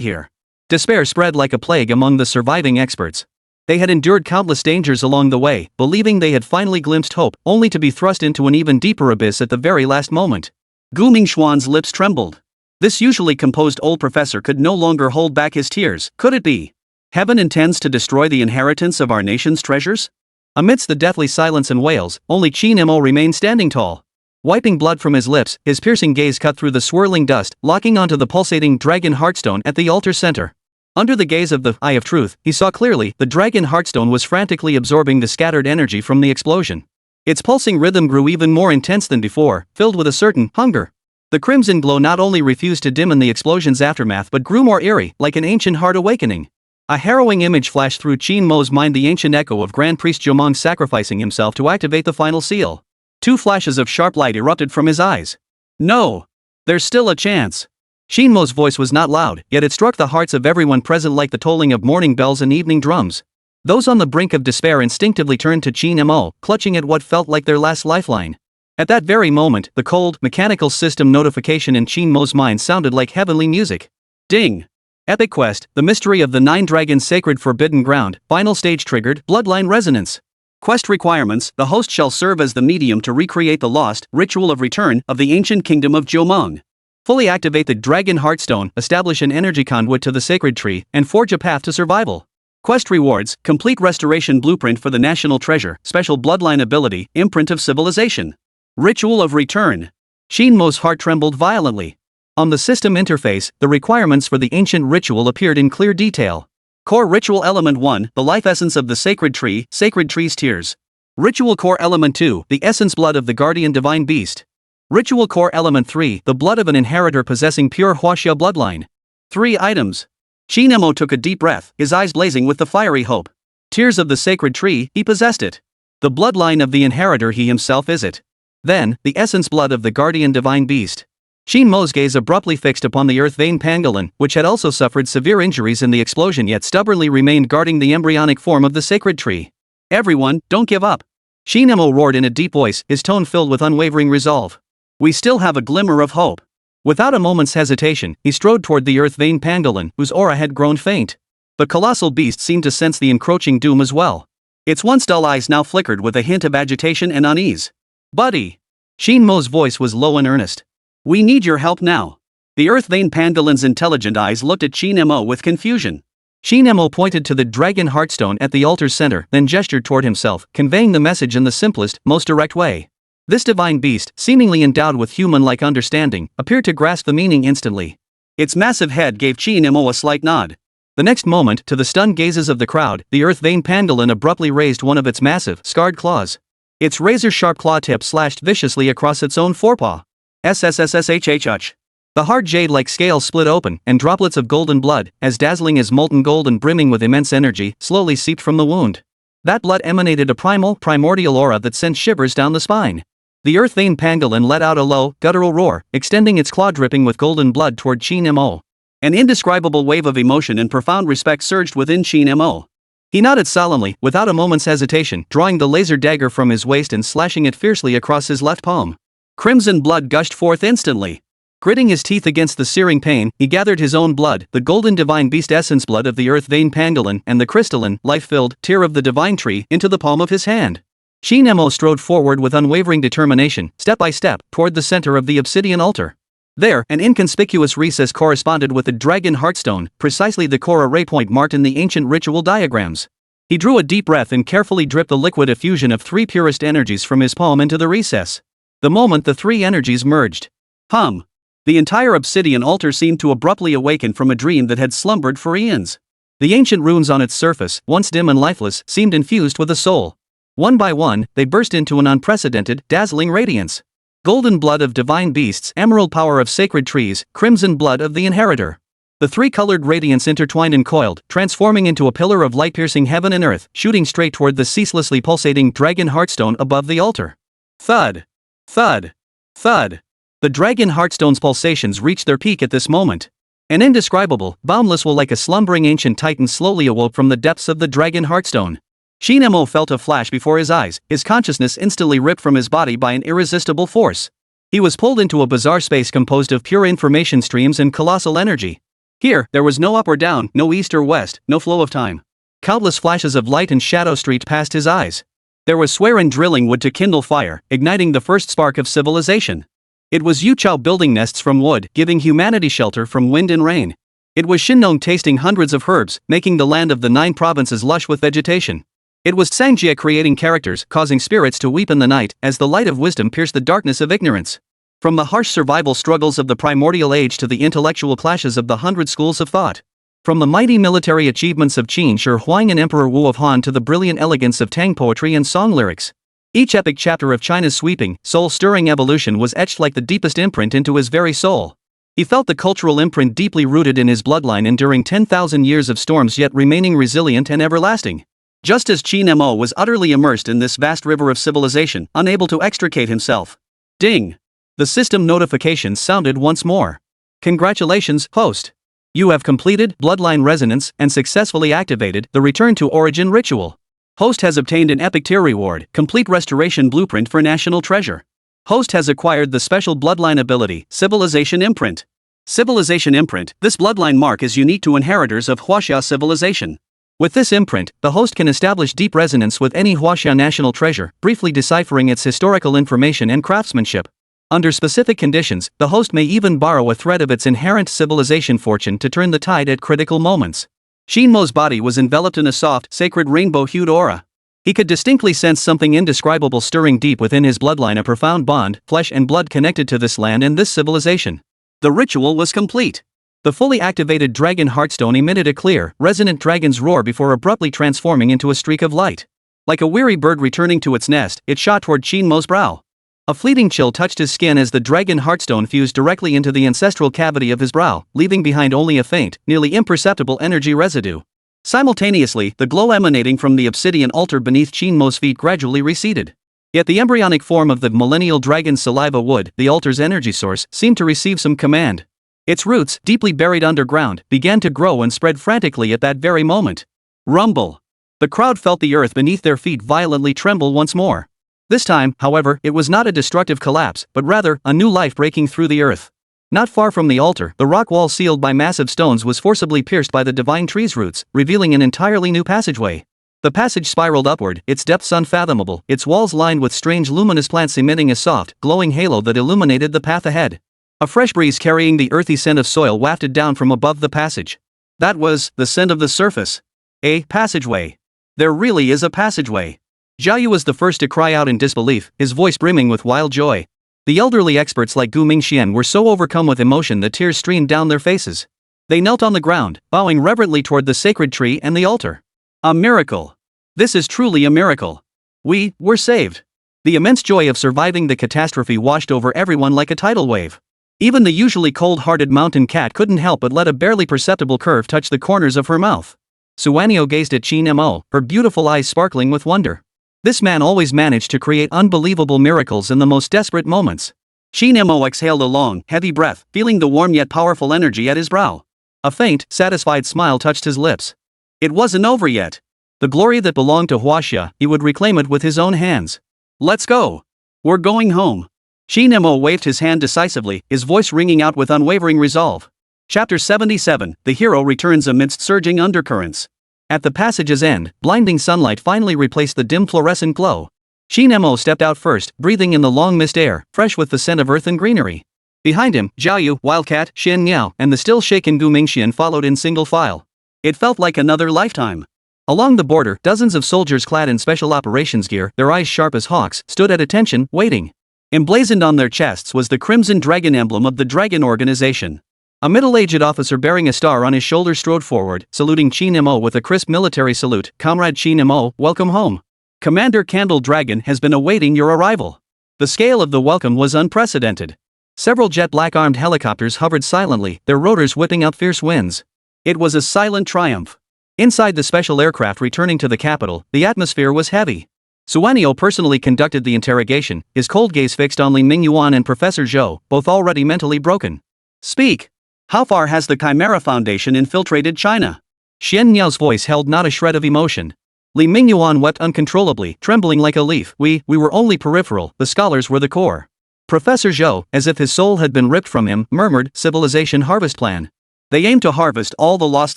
Speaker 1: here. Despair spread like a plague among the surviving experts. They had endured countless dangers along the way, believing they had finally glimpsed hope, only to be thrust into an even deeper abyss at the very last moment. Gu Mingxuan's lips trembled. This usually composed old professor could no longer hold back his tears. Could it be? Heaven intends to destroy the inheritance of our nation's treasures? Amidst the deathly silence and wails, only Qin Mo remained standing tall. Wiping blood from his lips, his piercing gaze cut through the swirling dust, locking onto the pulsating dragon heartstone at the altar center. Under the gaze of the Eye of Truth, he saw clearly the dragon heartstone was frantically absorbing the scattered energy from the explosion. Its pulsing rhythm grew even more intense than before, filled with a certain hunger. The crimson glow not only refused to dim in the explosion's aftermath but grew more eerie, like an ancient heart awakening. A harrowing image flashed through Qin Mo's mind, the ancient echo of Grand Priest Zhomong sacrificing himself to activate the final seal. Two flashes of sharp light erupted from his eyes. No! There's still a chance. Qin Mo's voice was not loud, yet it struck the hearts of everyone present like the tolling of morning bells and evening drums. Those on the brink of despair instinctively turned to Qin Mo, clutching at what felt like their last lifeline. At that very moment, the cold, mechanical system notification in Qin Mo's mind sounded like heavenly music. Ding! Epic Quest, the mystery of the 9 dragons sacred forbidden ground, final stage triggered, bloodline resonance. Quest requirements: the host shall serve as the medium to recreate the lost ritual of return of the ancient kingdom of Zhomong. Fully activate the Dragon Heartstone, establish an energy conduit to the sacred tree, and forge a path to survival. Quest rewards: complete restoration blueprint for the national treasure, special bloodline ability, imprint of civilization. Ritual of return. Qin Mo's heart trembled violently. On the system interface, the requirements for the ancient ritual appeared in clear detail. Core Ritual Element 1, the life essence of the sacred tree, sacred tree's tears. Ritual Core Element 2, the essence blood of the guardian divine beast. Ritual Core Element 3, the blood of an inheritor possessing pure Huaxia bloodline. 3 items. Qin Mo took a deep breath, his eyes blazing with the fiery hope. Tears of the sacred tree, he possessed it. The bloodline of the inheritor, he himself is it. Then, the essence blood of the guardian divine beast. Qin Mo's gaze abruptly fixed upon the earth vein pangolin, which had also suffered severe injuries in the explosion yet stubbornly remained guarding the embryonic form of the sacred tree. Everyone, don't give up. Qin Mo roared in a deep voice, his tone filled with unwavering resolve. We still have a glimmer of hope. Without a moment's hesitation, he strode toward the earth vein pangolin, whose aura had grown faint. The colossal beast seemed to sense the encroaching doom as well. Its once dull eyes now flickered with a hint of agitation and unease. Buddy! Qin Mo's voice was low and earnest. We need your help now. The earth vein pangolin's intelligent eyes looked at Qin Mo with confusion. Qin Mo pointed to the dragon heartstone at the altar's center, then gestured toward himself, conveying the message in the simplest, most direct way. This divine beast, seemingly endowed with human-like understanding, appeared to grasp the meaning instantly. Its massive head gave Qin Mo a slight nod. The next moment, to the stunned gazes of the crowd, the earth vein pangolin abruptly raised one of its massive, scarred claws. Its razor-sharp claw tip slashed viciously across its own forepaw. SSSSHH. The hard jade-like scales split open, and droplets of golden blood, as dazzling as molten gold and brimming with immense energy, slowly seeped from the wound. That blood emanated a primordial aura that sent shivers down the spine. The earth vein pangolin let out a low, guttural roar, extending its claw dripping with golden blood toward Qin Mo. An indescribable wave of emotion and profound respect surged within Qin Mo. He nodded solemnly, without a moment's hesitation, drawing the laser dagger from his waist and slashing it fiercely across his left palm. Crimson blood gushed forth instantly. Gritting his teeth against the searing pain, he gathered his own blood, the golden divine beast essence blood of the earth vein pangolin, and the crystalline, life-filled tear of the divine tree, into the palm of his hand. Qin Mo strode forward with unwavering determination, step by step, toward the center of the obsidian altar. There, an inconspicuous recess corresponded with the dragon heartstone, precisely the core array point marked in the ancient ritual diagrams. He drew a deep breath and carefully dripped the liquid effusion of 3 purest energies from his palm into the recess. The moment the 3 energies merged. The entire obsidian altar seemed to abruptly awaken from a dream that had slumbered for eons. The ancient runes on its surface, once dim and lifeless, seemed infused with a soul. One by one, they burst into an unprecedented, dazzling radiance. Golden blood of divine beasts, emerald power of sacred trees, crimson blood of the inheritor.
Speaker 2: The three-colored radiance intertwined and coiled, transforming into a pillar of light piercing heaven and earth, shooting straight toward the ceaselessly pulsating dragon heartstone above the altar. Thud! Thud! Thud! The dragon heartstone's pulsations reached their peak at this moment. An indescribable, boundless will like a slumbering ancient titan slowly awoke from the depths of the dragon heartstone. Qin Mo felt a flash before his eyes, his consciousness instantly ripped from his body by an irresistible force. He was pulled into a bizarre space composed of pure information streams and colossal energy. Here, there was no up or down, no east or west, no flow of time. Countless flashes of light and shadow streaked past his eyes. There was swear and drilling wood to kindle fire, igniting the first spark of civilization. It was Yuchao building nests from wood, giving humanity shelter from wind and rain. It was Shinnong tasting hundreds of herbs, making the land of the 9 provinces lush with vegetation. It was Sangjia creating characters, causing spirits to weep in the night, as the light of wisdom pierced the darkness of ignorance. From the harsh survival struggles of the primordial age to the intellectual clashes of the 100 schools of thought. From the mighty military achievements of Qin Shi Huang and Emperor Wu of Han to the brilliant elegance of Tang poetry and song lyrics. Each epic chapter of China's sweeping, soul-stirring evolution was etched like the deepest imprint into his very soul. He felt the cultural imprint deeply rooted in his bloodline, enduring 10,000 years of storms yet remaining resilient and everlasting. Just as Qin Mo was utterly immersed in this vast river of civilization, unable to extricate himself. Ding! The system notifications sounded once more. Congratulations, host! You have completed bloodline resonance and successfully activated the return to origin ritual. Host has obtained an epic tier reward, complete restoration blueprint for national treasure. Host has acquired the special bloodline ability, Civilization Imprint. Civilization Imprint, this bloodline mark is unique to inheritors of Huaxia civilization. With this imprint, the host can establish deep resonance with any Huaxia national treasure, briefly deciphering its historical information and craftsmanship. Under specific conditions, the host may even borrow a thread of its inherent civilization fortune to turn the tide at critical moments. Qin Mo's body was enveloped in a soft, sacred rainbow-hued aura. He could distinctly sense something indescribable stirring deep within his bloodline, a profound bond, flesh and blood connected to this land and this civilization. The ritual was complete. The fully activated dragon heartstone emitted a clear, resonant dragon's roar before abruptly transforming into a streak of light. Like a weary bird returning to its nest, it shot toward Qin Mo's brow. A fleeting chill touched his skin as the dragon heartstone fused directly into the ancestral cavity of his brow, leaving behind only a faint, nearly imperceptible energy residue. Simultaneously, the glow emanating from the obsidian altar beneath Qin Mo's feet gradually receded. Yet the embryonic form of the millennial dragon's saliva wood, the altar's energy source, seemed to receive some command. Its roots, deeply buried underground, began to grow and spread frantically at that very moment. Rumble! The crowd felt the earth beneath their feet violently tremble once more. This time, however, it was not a destructive collapse, but rather, a new life breaking through the earth. Not far from the altar, the rock wall sealed by massive stones was forcibly pierced by the divine tree's roots, revealing an entirely new passageway. The passage spiraled upward, its depths unfathomable, its walls lined with strange luminous plants emitting a soft, glowing halo that illuminated the path ahead. A fresh breeze carrying the earthy scent of soil wafted down from above the passage. That was the scent of the surface. A passageway. There really is a passageway. Jiayu was the first to cry out in disbelief, his voice brimming with wild joy. The elderly experts like Gu Mingxian were so overcome with emotion that tears streamed down their faces. They knelt on the ground, bowing reverently toward the sacred tree and the altar. A miracle. This is truly a miracle. We were saved. The immense joy of surviving the catastrophe washed over everyone like a tidal wave. Even the usually cold-hearted mountain cat couldn't help but let a barely perceptible curve touch the corners of her mouth. Suanio gazed at Qin Mo, her beautiful eyes sparkling with wonder. This man always managed to create unbelievable miracles in the most desperate moments. Qin Mo exhaled a long, heavy breath, feeling the warm yet powerful energy at his brow. A faint, satisfied smile touched his lips. It wasn't over yet. The glory that belonged to Huaxia, he would reclaim it with his own hands. Let's go. We're going home. Qin Mo waved his hand decisively, his voice ringing out with unwavering resolve. Chapter 77, The Hero Returns Amidst Surging Undercurrents. At the passage's end, blinding sunlight finally replaced the dim fluorescent glow. Qin Mo stepped out first, breathing in the long mist air, fresh with the scent of earth and greenery. Behind him, Jiayu, Wildcat, Shen Niao, and the still shaken Gu Mingxian followed in single file. It felt like another lifetime. Along the border, dozens of soldiers clad in special operations gear, their eyes sharp as hawks, stood at attention, waiting. Emblazoned on their chests was the crimson dragon emblem of the Dragon Organization. A middle-aged officer bearing a star on his shoulder strode forward, saluting Qin Mo with a crisp military salute. Comrade Qin Mo, welcome home. Commander Candle Dragon has been awaiting your arrival. The scale of the welcome was unprecedented.
Speaker 1: Several jet-black armed helicopters hovered silently, their rotors whipping up fierce winds.
Speaker 2: It was a silent triumph.
Speaker 1: Inside the special aircraft returning to the capital, the atmosphere was heavy. Suanio personally conducted the interrogation, his cold gaze fixed on Li Mingyuan and Professor Zhou, both already mentally broken.
Speaker 2: Speak. How far has the Chimera Foundation infiltrated China?
Speaker 1: Xian Niao's voice held not a shred of emotion. Li Mingyuan wept uncontrollably, trembling like a leaf. We were only peripheral, the scholars were the core. Professor Zhou, as if his soul had been ripped from him, murmured, Civilization Harvest Plan.
Speaker 2: They aim to harvest all the lost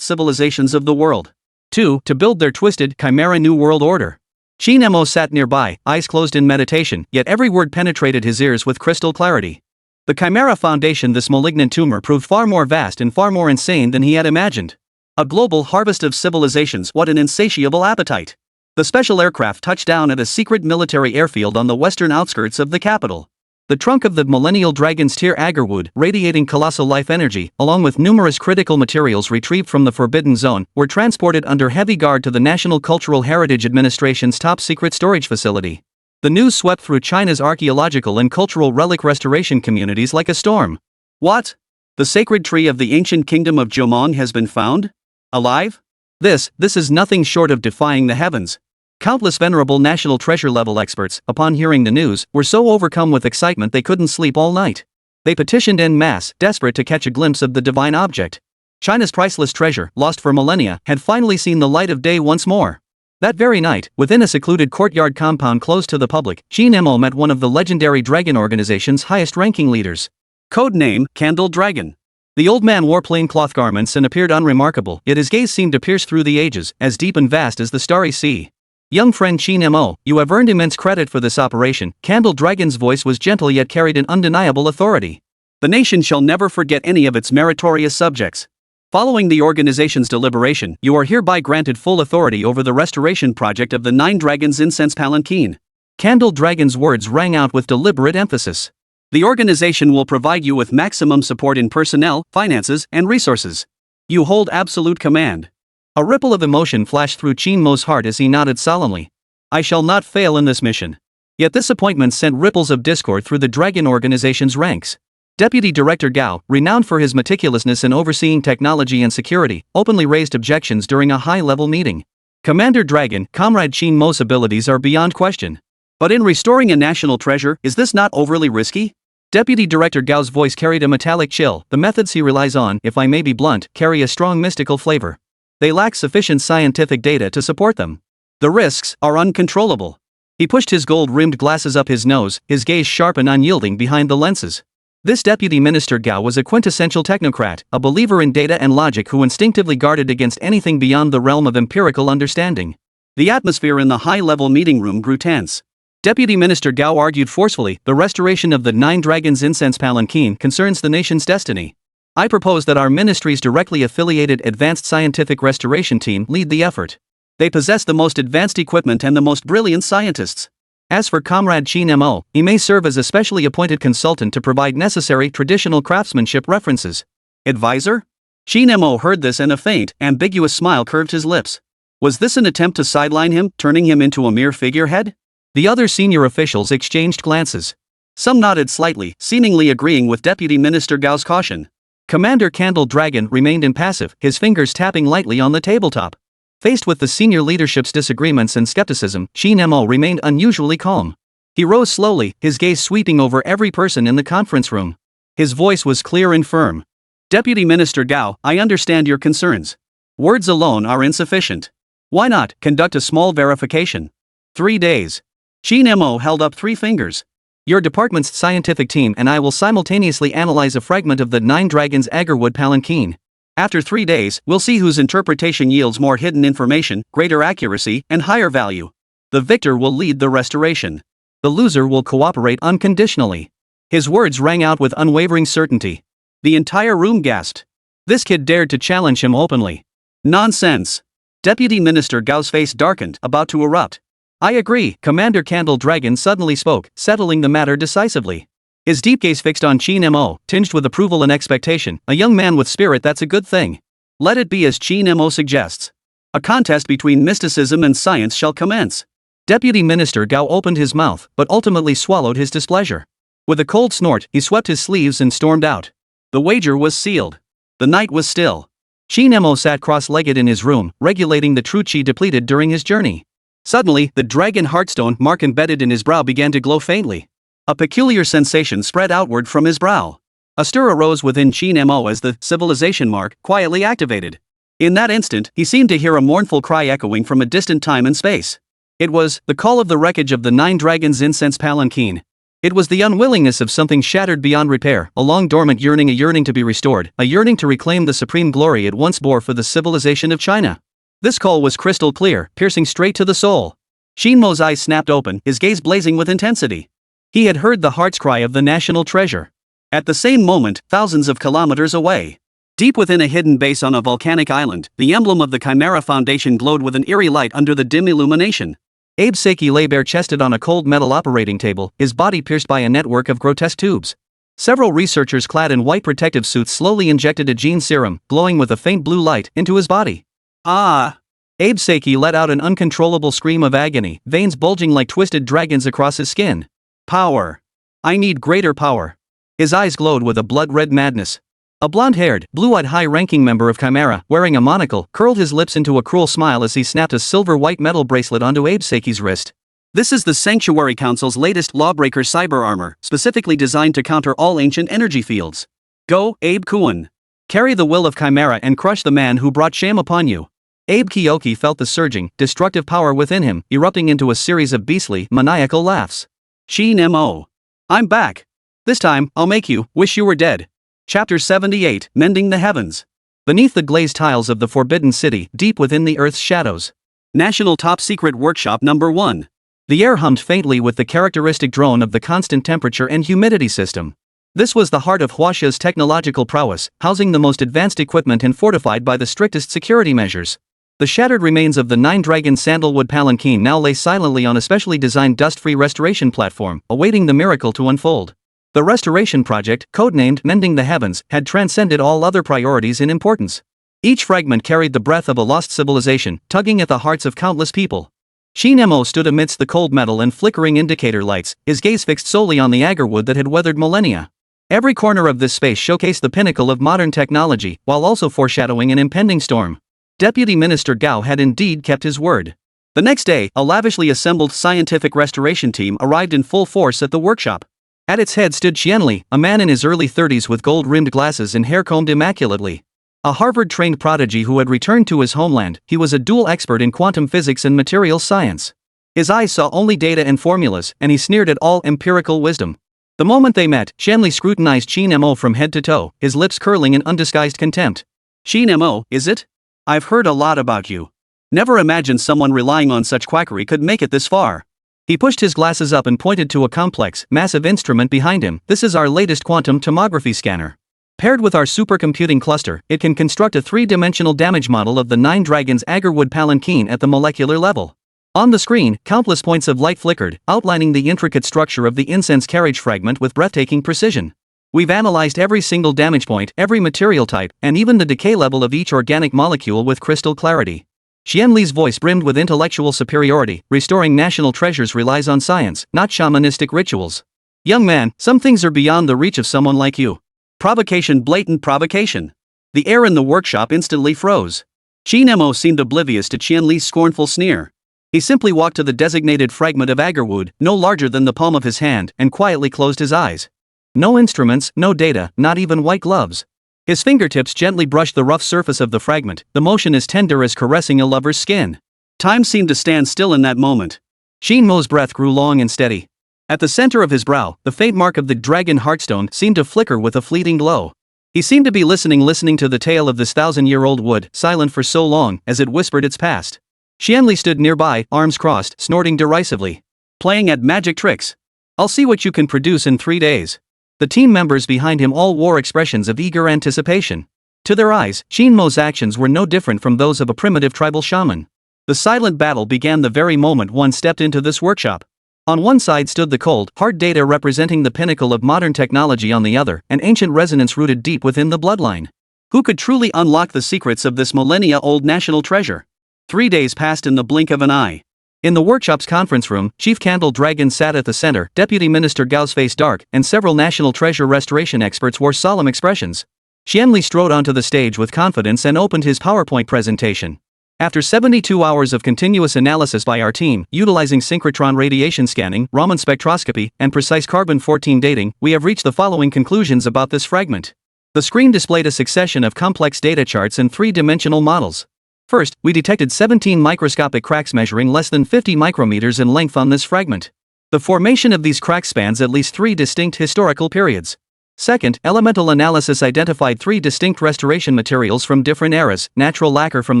Speaker 2: civilizations of the world.
Speaker 1: 2. To build their twisted, chimera New World Order. Qin Mo sat nearby, eyes closed in meditation, yet every word penetrated his ears with crystal clarity. The Chimera Foundation, this malignant tumor, proved far more vast and far more insane than he had imagined.
Speaker 2: A global harvest of civilizations, what an insatiable appetite. The special aircraft touched down at a secret military airfield on the western outskirts of the capital. The trunk of the Millennial Dragon's tear agarwood, radiating colossal life energy, along with numerous critical materials retrieved from the Forbidden Zone, were transported under heavy guard to the National Cultural Heritage Administration's top-secret storage facility. The news swept through China's archaeological and cultural relic restoration communities like a storm. What? The sacred tree of the ancient kingdom of Jomon has been found? Alive?
Speaker 1: This is nothing short of defying the heavens. Countless venerable national treasure-level experts, upon hearing the news, were so overcome with excitement they couldn't sleep all night. They petitioned en masse, desperate to catch a glimpse of the divine object. China's priceless treasure, lost for millennia, had finally seen the light of day once more. That very night, within a secluded courtyard compound closed to the public, Qin Mo met one of the legendary dragon organization's highest-ranking leaders.
Speaker 2: Code name, Candle Dragon.
Speaker 1: The old man wore plain cloth garments and appeared unremarkable, yet his gaze seemed to pierce through the ages, as deep and vast as the starry sea. Young friend Qin Mo, you have earned immense credit for this operation. Candle Dragon's voice was gentle yet carried an undeniable authority.
Speaker 2: The nation shall never forget any of its meritorious subjects. Following the organization's deliberation, you are hereby granted full authority over the restoration project of the 9 Dragons Incense Palanquin.
Speaker 1: Candle Dragon's words rang out with deliberate emphasis.
Speaker 2: The organization will provide you with maximum support in personnel, finances, and resources. You hold absolute command.
Speaker 1: A ripple of emotion flashed through Qin Mo's heart as he nodded solemnly. I shall not fail in this mission. Yet this appointment sent ripples of discord through the Dragon organization's ranks. Deputy Director Gao, renowned for his meticulousness in overseeing technology and security, openly raised objections during a high-level meeting. Commander Dragon, Comrade Qin Mo's abilities are beyond question.
Speaker 2: But in restoring a national treasure, is this not overly risky?
Speaker 1: Deputy Director Gao's voice carried a metallic chill. The methods he relies on, if I may be blunt, carry a strong mystical flavor. They lack sufficient scientific data to support them.
Speaker 2: The risks are uncontrollable.
Speaker 1: He pushed his gold-rimmed glasses up his nose, his gaze sharp and unyielding behind the lenses. This Deputy Minister Gao was a quintessential technocrat, a believer in data and logic who instinctively guarded against anything beyond the realm of empirical understanding.
Speaker 2: The atmosphere in the high-level meeting room grew tense.
Speaker 1: Deputy Minister Gao argued forcefully, the restoration of the 9 Dragons Incense Palanquin concerns the nation's destiny. I propose that our ministry's directly affiliated Advanced Scientific Restoration Team lead the effort. They possess the most advanced equipment and the most brilliant scientists. As for Comrade Qin Mo, he may serve as a specially appointed consultant to provide necessary traditional craftsmanship references.
Speaker 2: Advisor? Qin Mo heard this and a faint, ambiguous smile curved his lips. Was this an attempt to sideline him, turning him into a mere figurehead?
Speaker 1: The other senior officials exchanged glances.
Speaker 2: Some nodded slightly, seemingly agreeing with Deputy Minister Gao's caution.
Speaker 1: Commander Candle Dragon remained impassive, his fingers tapping lightly on the tabletop. Faced with the senior leadership's disagreements and skepticism, Qin Mo remained unusually calm. He rose slowly, his gaze sweeping over every person in the conference room. His voice was clear and firm.
Speaker 2: Deputy Minister Gao, I understand your concerns. Words alone are insufficient. Why not conduct a small verification? 3 days. Qin Mo held up 3 fingers.
Speaker 1: Your department's scientific team and I will simultaneously analyze a fragment of the 9 Dragons agarwood palanquin.
Speaker 2: After 3 days, we'll see whose interpretation yields more hidden information, greater accuracy, and higher value. The victor will lead the restoration.
Speaker 1: The loser will cooperate unconditionally. His words rang out with unwavering certainty.
Speaker 2: The entire room gasped.
Speaker 1: This kid dared to challenge him openly.
Speaker 2: Nonsense. Deputy Minister Gao's face darkened, about to erupt.
Speaker 1: I agree, Commander Candle Dragon suddenly spoke, settling the matter decisively. His deep gaze fixed on Qin Mo, tinged with approval and expectation. A young man with spirit, that's a good thing.
Speaker 2: Let it be as Qin Mo suggests. A contest between mysticism and science shall commence.
Speaker 1: Deputy Minister Gao opened his mouth, but ultimately swallowed his displeasure.
Speaker 2: With a cold snort, he swept his sleeves and stormed out. The wager was sealed. The night was still. Qin Mo sat cross-legged in his room, regulating the true qi depleted during his journey. Suddenly, the dragon heartstone mark embedded in his brow began to glow faintly. A peculiar sensation spread outward from his brow. A stir arose within Qin Mo as the civilization mark quietly activated. In that instant, he seemed to hear a mournful cry echoing from a distant time and space. It was the call of the wreckage of the 9 dragons' incense palanquin. It was the unwillingness of something shattered beyond repair, a long dormant yearning, a yearning to be restored, a yearning to reclaim the supreme glory it once bore for the civilization of China. This call was crystal clear, piercing straight to the soul. Qin Mo's eyes snapped open, his gaze blazing with intensity. He had heard the heart's cry of the national treasure. At the same moment, thousands of kilometers away, deep within a hidden base on a volcanic island, the emblem of the Chimera Foundation glowed with an eerie light under the dim illumination. Abe Seiki lay bare-chested on a cold metal operating table, his body pierced by a network of grotesque tubes. Several researchers clad in white protective suits slowly injected a gene serum, glowing with a faint blue light, into his body. Ah! Abe Seiki let out an uncontrollable scream of agony, veins bulging like twisted dragons across his skin. Power. I need greater power. His eyes glowed with a blood-red madness. A blonde-haired, blue-eyed high-ranking member of Chimera, wearing a monocle, curled his lips into a cruel smile as he snapped a silver-white metal bracelet onto Abe Seiki's wrist. This is the Sanctuary Council's latest Lawbreaker cyber armor, specifically designed to counter all ancient energy fields. Go, Abe Kuan. Carry the will of Chimera and crush the man who brought shame upon you. Abe Kyoki felt the surging, destructive power within him, erupting into a series of beastly, maniacal laughs. Qin Mo. I'm back. This time, I'll make you wish you were dead. Chapter 78, Mending the Heavens. Beneath the glazed tiles of the Forbidden City, deep within the Earth's shadows. National Top Secret Workshop Number 1. The air hummed faintly with the characteristic drone of the constant temperature and humidity system. This was the heart of Huaxia's technological prowess, housing the most advanced equipment and fortified by the strictest security measures. The shattered remains of the 9-dragon sandalwood palanquin now lay silently on a specially designed dust-free restoration platform, awaiting the miracle to unfold. The restoration project, codenamed Mending the Heavens, had transcended all other priorities in importance. Each fragment carried the breath of a lost civilization, tugging at the hearts of countless people. Qin Mo stood amidst the cold metal and flickering indicator lights, his gaze fixed solely on the agarwood that had weathered millennia. Every corner of this space showcased the pinnacle of modern technology, while also foreshadowing an impending storm. Deputy Minister Gao had indeed kept his word. The next day, a lavishly assembled scientific restoration team arrived in full force at the workshop. At its head stood Qianli, a man in his early 30s with gold-rimmed glasses and hair combed immaculately. A Harvard-trained prodigy who had returned to his homeland, he was a dual expert in quantum physics and materials science. His eyes saw only data and formulas, and he sneered at all empirical wisdom. The moment they met, Qianli scrutinized Qin Mo from head to toe, his lips curling in undisguised contempt. Qin Mo, is it? I've heard a lot about you. Never imagined someone relying on such quackery could make it this far. He pushed his glasses up and pointed to a complex, massive instrument behind him. This is our latest quantum tomography scanner. Paired with our supercomputing cluster, it can construct a 3-dimensional damage model of the 9 dragons agarwood palanquin at the molecular level. On the screen, countless points of light flickered, outlining the intricate structure of the incense carriage fragment with breathtaking precision. We've analyzed every single damage point, every material type, and even the decay level of each organic molecule with crystal clarity. Qianli's voice brimmed with intellectual superiority. Restoring national treasures relies on science, not shamanistic rituals. Young man, some things are beyond the reach of someone like you. Provocation, blatant provocation. The air in the workshop instantly froze. Qin Mo seemed oblivious to Qianli's scornful sneer. He simply walked to the designated fragment of agarwood, no larger than the palm of his hand, and quietly closed his eyes. No instruments, no data, not even white gloves. His fingertips gently brushed the rough surface of the fragment, the motion as tender as caressing a lover's skin. Time seemed to stand still in that moment. Qin Mo's breath grew long and steady. At the center of his brow, the faint mark of the dragon heartstone seemed to flicker with a fleeting glow. He seemed to be listening to the tale of this 1,000-year-old wood, silent for so long, as it whispered its past. Qianli stood nearby, arms crossed, snorting derisively. Playing at magic tricks. I'll see what you can produce in 3 days. The team members behind him all wore expressions of eager anticipation. To their eyes, Qin Mo's actions were no different from those of a primitive tribal shaman. The silent battle began the very moment one stepped into this workshop. On one side stood the cold, hard data representing the pinnacle of modern technology, on the other, an ancient resonance rooted deep within the bloodline. Who could truly unlock the secrets of this millennia-old national treasure? 3 days passed in the blink of an eye.
Speaker 1: In the workshop's conference room, Chief Candle Dragon sat at the center, Deputy Minister Gao's face dark, and several National Treasure restoration experts wore solemn expressions. Qianli strode onto the stage with confidence and opened his PowerPoint presentation. After 72 hours of continuous analysis by our team, utilizing synchrotron radiation scanning, Raman spectroscopy, and precise carbon-14 dating, we have reached the following conclusions about this fragment. The screen displayed a succession of complex data charts and three-dimensional models. First, we detected 17 microscopic cracks measuring less than 50 micrometers in length on this fragment. The formation of these cracks spans at least 3 distinct historical periods. Second, elemental analysis identified 3 distinct restoration materials from different eras: natural lacquer from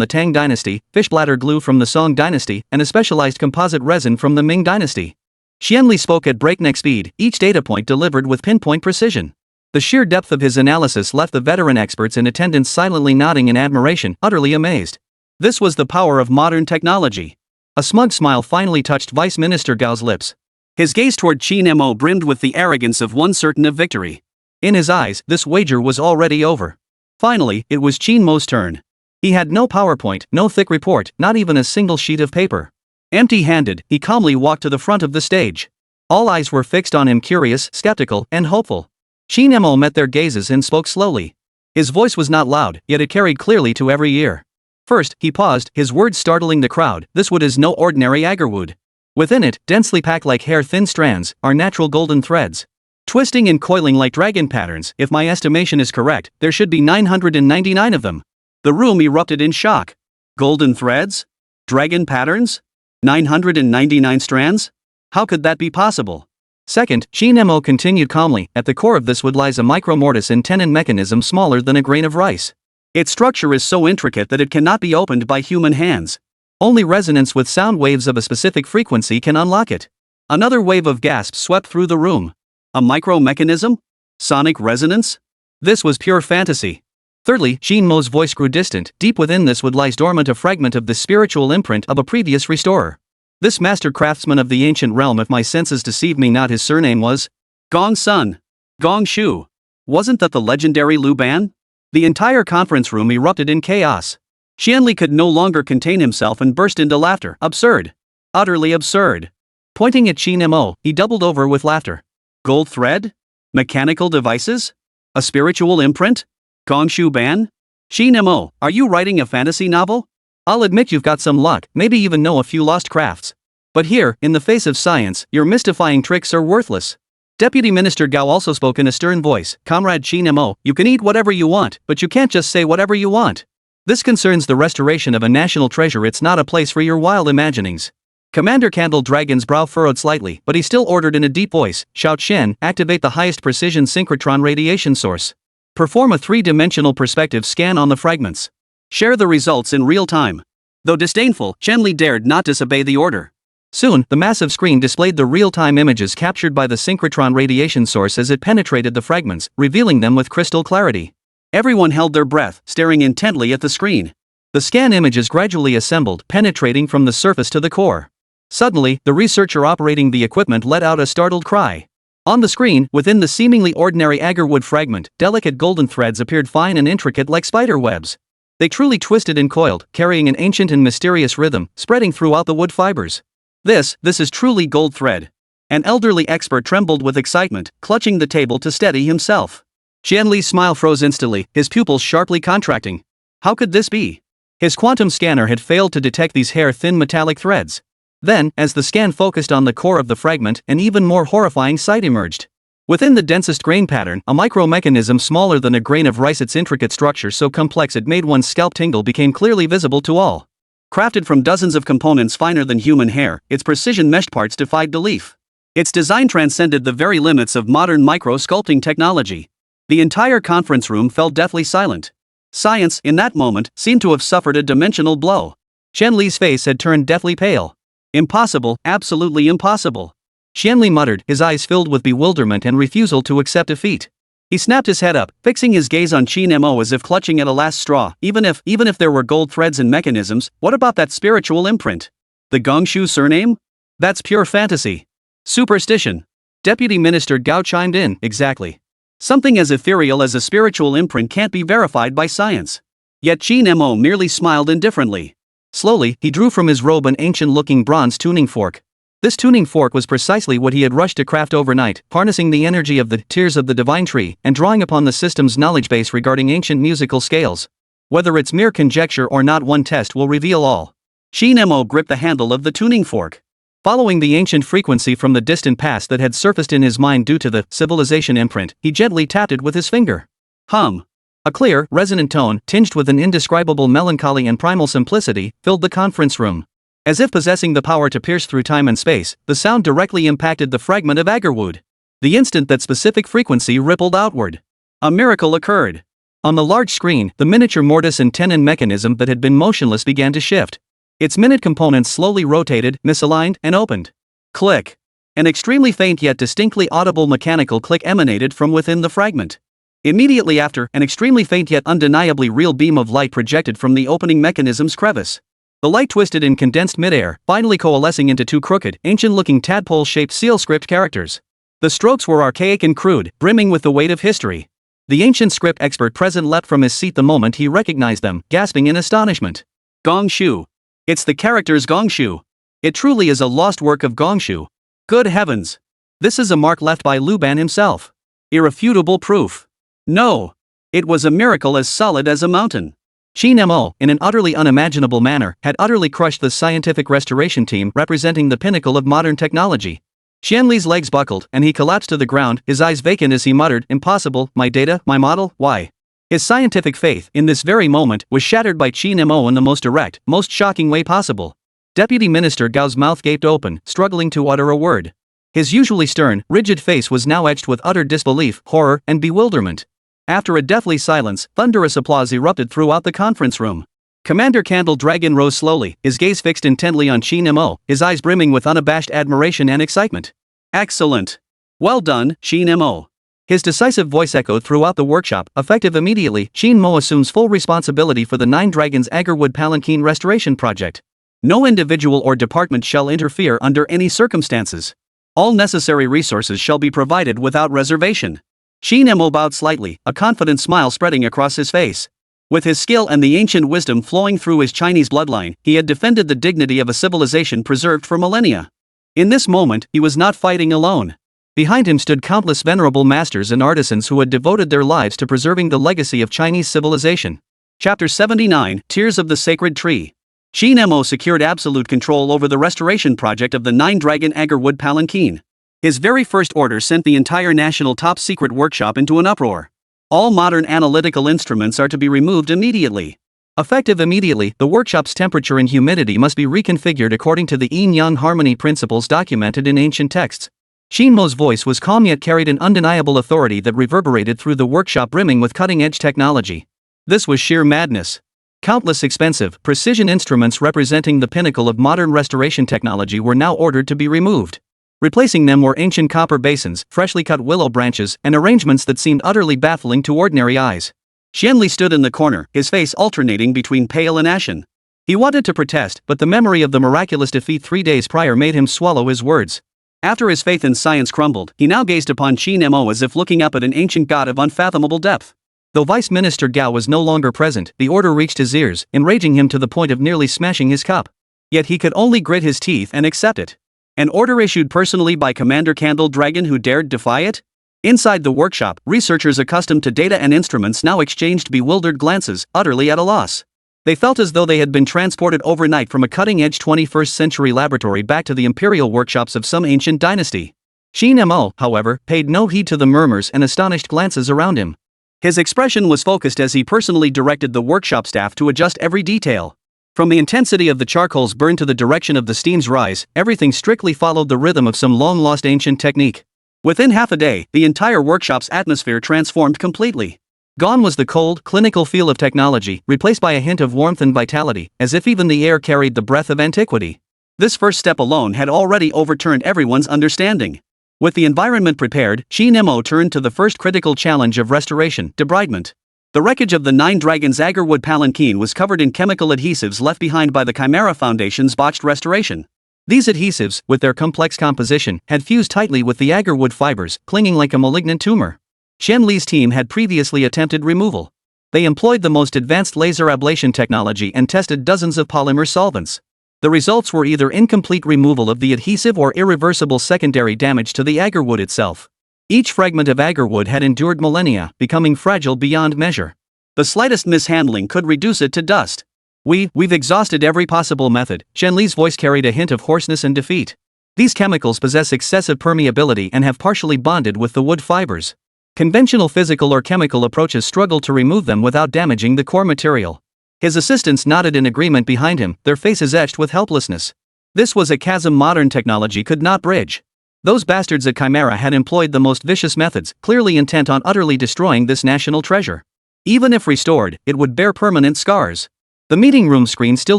Speaker 1: the Tang Dynasty, fish bladder glue from the Song Dynasty, and a specialized composite resin from the Ming Dynasty. Qianli spoke at breakneck speed, each data point delivered with pinpoint precision. The sheer depth of his analysis left the veteran experts in attendance silently nodding in admiration, utterly amazed. This was the power of modern technology. A smug smile finally touched Vice Minister Gao's lips. His gaze toward Qin Mo brimmed with the arrogance of one certain of victory. In his eyes, this wager was already over. Finally, it was Qin Mo's turn. He had no PowerPoint, no thick report, not even a single sheet of paper. Empty-handed, he calmly walked to the front of the stage. All eyes were fixed on him, curious, skeptical, and hopeful. Qin Mo met their gazes and spoke slowly. His voice was not loud, yet it carried clearly to every ear. First, he paused, his words startling the crowd. This wood is no ordinary agarwood. Within it, densely packed like hair-thin strands, are natural golden threads. Twisting and coiling like dragon patterns. If my estimation is correct, there should be 999 of them. The room erupted in shock. Golden threads? Dragon patterns? 999 strands? How could that be possible? Second, Qin Mo continued calmly, at the core of this wood lies a micro-mortise-and-tenon mechanism smaller than a grain of rice. Its structure is so intricate that it cannot be opened by human hands. Only resonance with sound waves of a specific frequency can unlock it. Another wave of gasps swept through the room. A micro-mechanism? Sonic resonance? This was pure fantasy. Thirdly, Qin Mo's voice grew distant. Deep within this wood lies dormant a fragment of the spiritual imprint of a previous restorer. This master craftsman of the ancient realm, if my senses deceive me not, his surname was Gong Sun. Gong Shu. Wasn't that the legendary Liu Ban? The entire conference room erupted in chaos. Qianli could no longer contain himself and burst into laughter. Absurd. Utterly absurd. Pointing at Qin Mo, he doubled over with laughter. Gold thread? Mechanical devices? A spiritual imprint? Gongshu Ban? Qin Mo, are you writing a fantasy novel? I'll admit you've got some luck, maybe even know a few lost crafts. But here, in the face of science, your mystifying tricks are worthless. Deputy Minister Gao also spoke in a stern voice. Comrade Qin Mo, you can eat whatever you want, but you can't just say whatever you want. This concerns the restoration of a national treasure. It's not a place for your wild imaginings. Commander Candle Dragon's brow furrowed slightly, but he still ordered in a deep voice, Xiao Shen, activate the highest precision synchrotron radiation source. Perform a 3-dimensional perspective scan on the fragments. Share the results in real time. Though disdainful, Qianli dared not disobey the order. Soon, the massive screen displayed the real-time images captured by the synchrotron radiation source as it penetrated the fragments, revealing them with crystal clarity. Everyone held their breath, staring intently at the screen. The scan images gradually assembled, penetrating from the surface to the core. Suddenly, the researcher operating the equipment let out a startled cry. On the screen, within the seemingly ordinary agarwood fragment, delicate golden threads appeared, fine and intricate like spider webs. They truly twisted and coiled, carrying an ancient and mysterious rhythm, spreading throughout the wood fibers. This is truly gold thread. An elderly expert trembled with excitement, clutching the table to steady himself. Qianli's smile froze instantly, his pupils sharply contracting. How could this be? His quantum scanner had failed to detect these hair-thin metallic threads. Then, as the scan focused on the core of the fragment, an even more horrifying sight emerged. Within the densest grain pattern, a micro-mechanism smaller than a grain of rice, its intricate structure so complex it made one's scalp tingle, became clearly visible to all. Crafted from dozens of components finer than human hair, its precision meshed parts defied belief. Its design transcended the very limits of modern micro-sculpting technology. The entire conference room fell deathly silent. Science, in that moment, seemed to have suffered a dimensional blow. Qianli's face had turned deathly pale. Impossible, absolutely impossible. Qianli muttered, his eyes filled with bewilderment and refusal to accept defeat. He snapped his head up, fixing his gaze on Qin Mo as if clutching at a last straw. Even if there were gold threads and mechanisms, what about that spiritual imprint? The Gongshu surname? That's pure fantasy. Superstition. Deputy Minister Gao chimed in, exactly. Something as ethereal as a spiritual imprint can't be verified by science. Yet Qin Mo merely smiled indifferently. Slowly, he drew from his robe an ancient-looking bronze tuning fork. This tuning fork was precisely what he had rushed to craft overnight, harnessing the energy of the tears of the divine tree and drawing upon the system's knowledge base regarding ancient musical scales. Whether it's mere conjecture or not, one test will reveal all. Qin Mo gripped the handle of the tuning fork. Following the ancient frequency from the distant past that had surfaced in his mind due to the civilization imprint, he gently tapped it with his finger. Hum. A clear, resonant tone, tinged with an indescribable melancholy and primal simplicity, filled the conference room. As if possessing the power to pierce through time and space, the sound directly impacted the fragment of agarwood. The instant that specific frequency rippled outward, a miracle occurred. On the large screen, the miniature mortise-and-tenon mechanism that had been motionless began to shift. Its minute components slowly rotated, misaligned, and opened. Click. An extremely faint yet distinctly audible mechanical click emanated from within the fragment. Immediately after, an extremely faint yet undeniably real beam of light projected from the opening mechanism's crevice. The light twisted in condensed midair, finally coalescing into two crooked, ancient-looking tadpole-shaped seal script characters. The strokes were archaic and crude, brimming with the weight of history. The ancient script expert present leapt from his seat the moment he recognized them, gasping in astonishment. Gongshu. It's the character's Gongshu. It truly is a lost work of Gongshu. Good heavens. This is a mark left by Liu Ban himself. Irrefutable proof. No. It was a miracle as solid as a mountain. Qin Mo, in an utterly unimaginable manner, had utterly crushed the scientific restoration team representing the pinnacle of modern technology. Xianli's legs buckled, and he collapsed to the ground, his eyes vacant as he muttered, "Impossible, my data, my model, why?" His scientific faith, in this very moment, was shattered by Qin Mo in the most direct, most shocking way possible. Deputy Minister Gao's mouth gaped open, struggling to utter a word. His usually stern, rigid face was now etched with utter disbelief, horror, and bewilderment. After a deathly silence, thunderous applause erupted throughout the conference room. Commander Candle Dragon rose slowly, his gaze fixed intently on Qin Mo, his eyes brimming with unabashed admiration and excitement. Excellent. Well done, Qin Mo. His decisive voice echoed throughout the workshop. Effective immediately, Qin Mo assumes full responsibility for the Nine Dragons Agarwood Palanquin restoration project. No individual or department shall interfere under any circumstances. All necessary resources shall be provided without reservation. Qin Mo bowed slightly, a confident smile spreading across his face. With his skill and the ancient wisdom flowing through his Chinese bloodline, he had defended the dignity of a civilization preserved for millennia. In this moment, he was not fighting alone. Behind him stood countless venerable masters and artisans who had devoted their lives to preserving the legacy of Chinese civilization. Chapter 79, Tears of the Sacred Tree. Qin Mo secured absolute control over the restoration project of the Nine-Dragon Agarwood Palanquin. His very first order sent the entire national top-secret workshop into an uproar. All modern analytical instruments are to be removed immediately. Effective immediately, the workshop's temperature and humidity must be reconfigured according to the yin-yang harmony principles documented in ancient texts. Qin Mo's voice was calm yet carried an undeniable authority that reverberated through the workshop brimming with cutting-edge technology. This was sheer madness. Countless expensive, precision instruments representing the pinnacle of modern restoration technology were now ordered to be removed. Replacing them were ancient copper basins, freshly cut willow branches, and arrangements that seemed utterly baffling to ordinary eyes. Xianli stood in the corner, his face alternating between pale and ashen. He wanted to protest, but the memory of the miraculous defeat 3 days prior made him swallow his words. After his faith in science crumbled, he now gazed upon Qin Mo as if looking up at an ancient god of unfathomable depth. Though Vice Minister Gao was no longer present, the order reached his ears, enraging him to the point of nearly smashing his cup. Yet he could only grit his teeth and accept it. An order issued personally by Commander Candle Dragon who dared defy it? Inside the workshop, researchers accustomed to data and instruments now exchanged bewildered glances, utterly at a loss. They felt as though they had been transported overnight from a cutting-edge 21st century laboratory back to the imperial workshops of some ancient dynasty. Qin Mo, however, paid no heed to the murmurs and astonished glances around him. His expression was focused as he personally directed the workshop staff to adjust every detail. From the intensity of the charcoal's burn to the direction of the steam's rise, everything strictly followed the rhythm of some long-lost ancient technique. Within half a day, the entire workshop's atmosphere transformed completely. Gone was the cold, clinical feel of technology, replaced by a hint of warmth and vitality, as if even the air carried the breath of antiquity. This first step alone had already overturned everyone's understanding. With the environment prepared, Qin Mo turned to the first critical challenge of restoration, debridement. The wreckage of the Nine Dragons Agarwood Palanquin was covered in chemical adhesives left behind by the Chimera Foundation's botched restoration. These adhesives, with their complex composition, had fused tightly with the agarwood fibers, clinging like a malignant tumor. Xianli's team had previously attempted removal. They employed the most advanced laser ablation technology and tested dozens of polymer solvents. The results were either incomplete removal of the adhesive or irreversible secondary damage to the agarwood itself. Each fragment of agarwood had endured millennia, becoming fragile beyond measure.
Speaker 2: The slightest mishandling could reduce it to dust.
Speaker 1: We've exhausted every possible method. Zhenli's voice carried a hint of hoarseness and defeat. These chemicals possess excessive permeability and have partially bonded with the wood fibers. Conventional physical or chemical approaches struggle to remove them without damaging the core material. His assistants nodded in agreement behind him, their faces etched with helplessness. This was a chasm modern technology could not bridge. Those bastards at Chimera had employed the most vicious methods, clearly intent on utterly destroying this national treasure. Even if restored, it would bear permanent scars. The meeting room screen still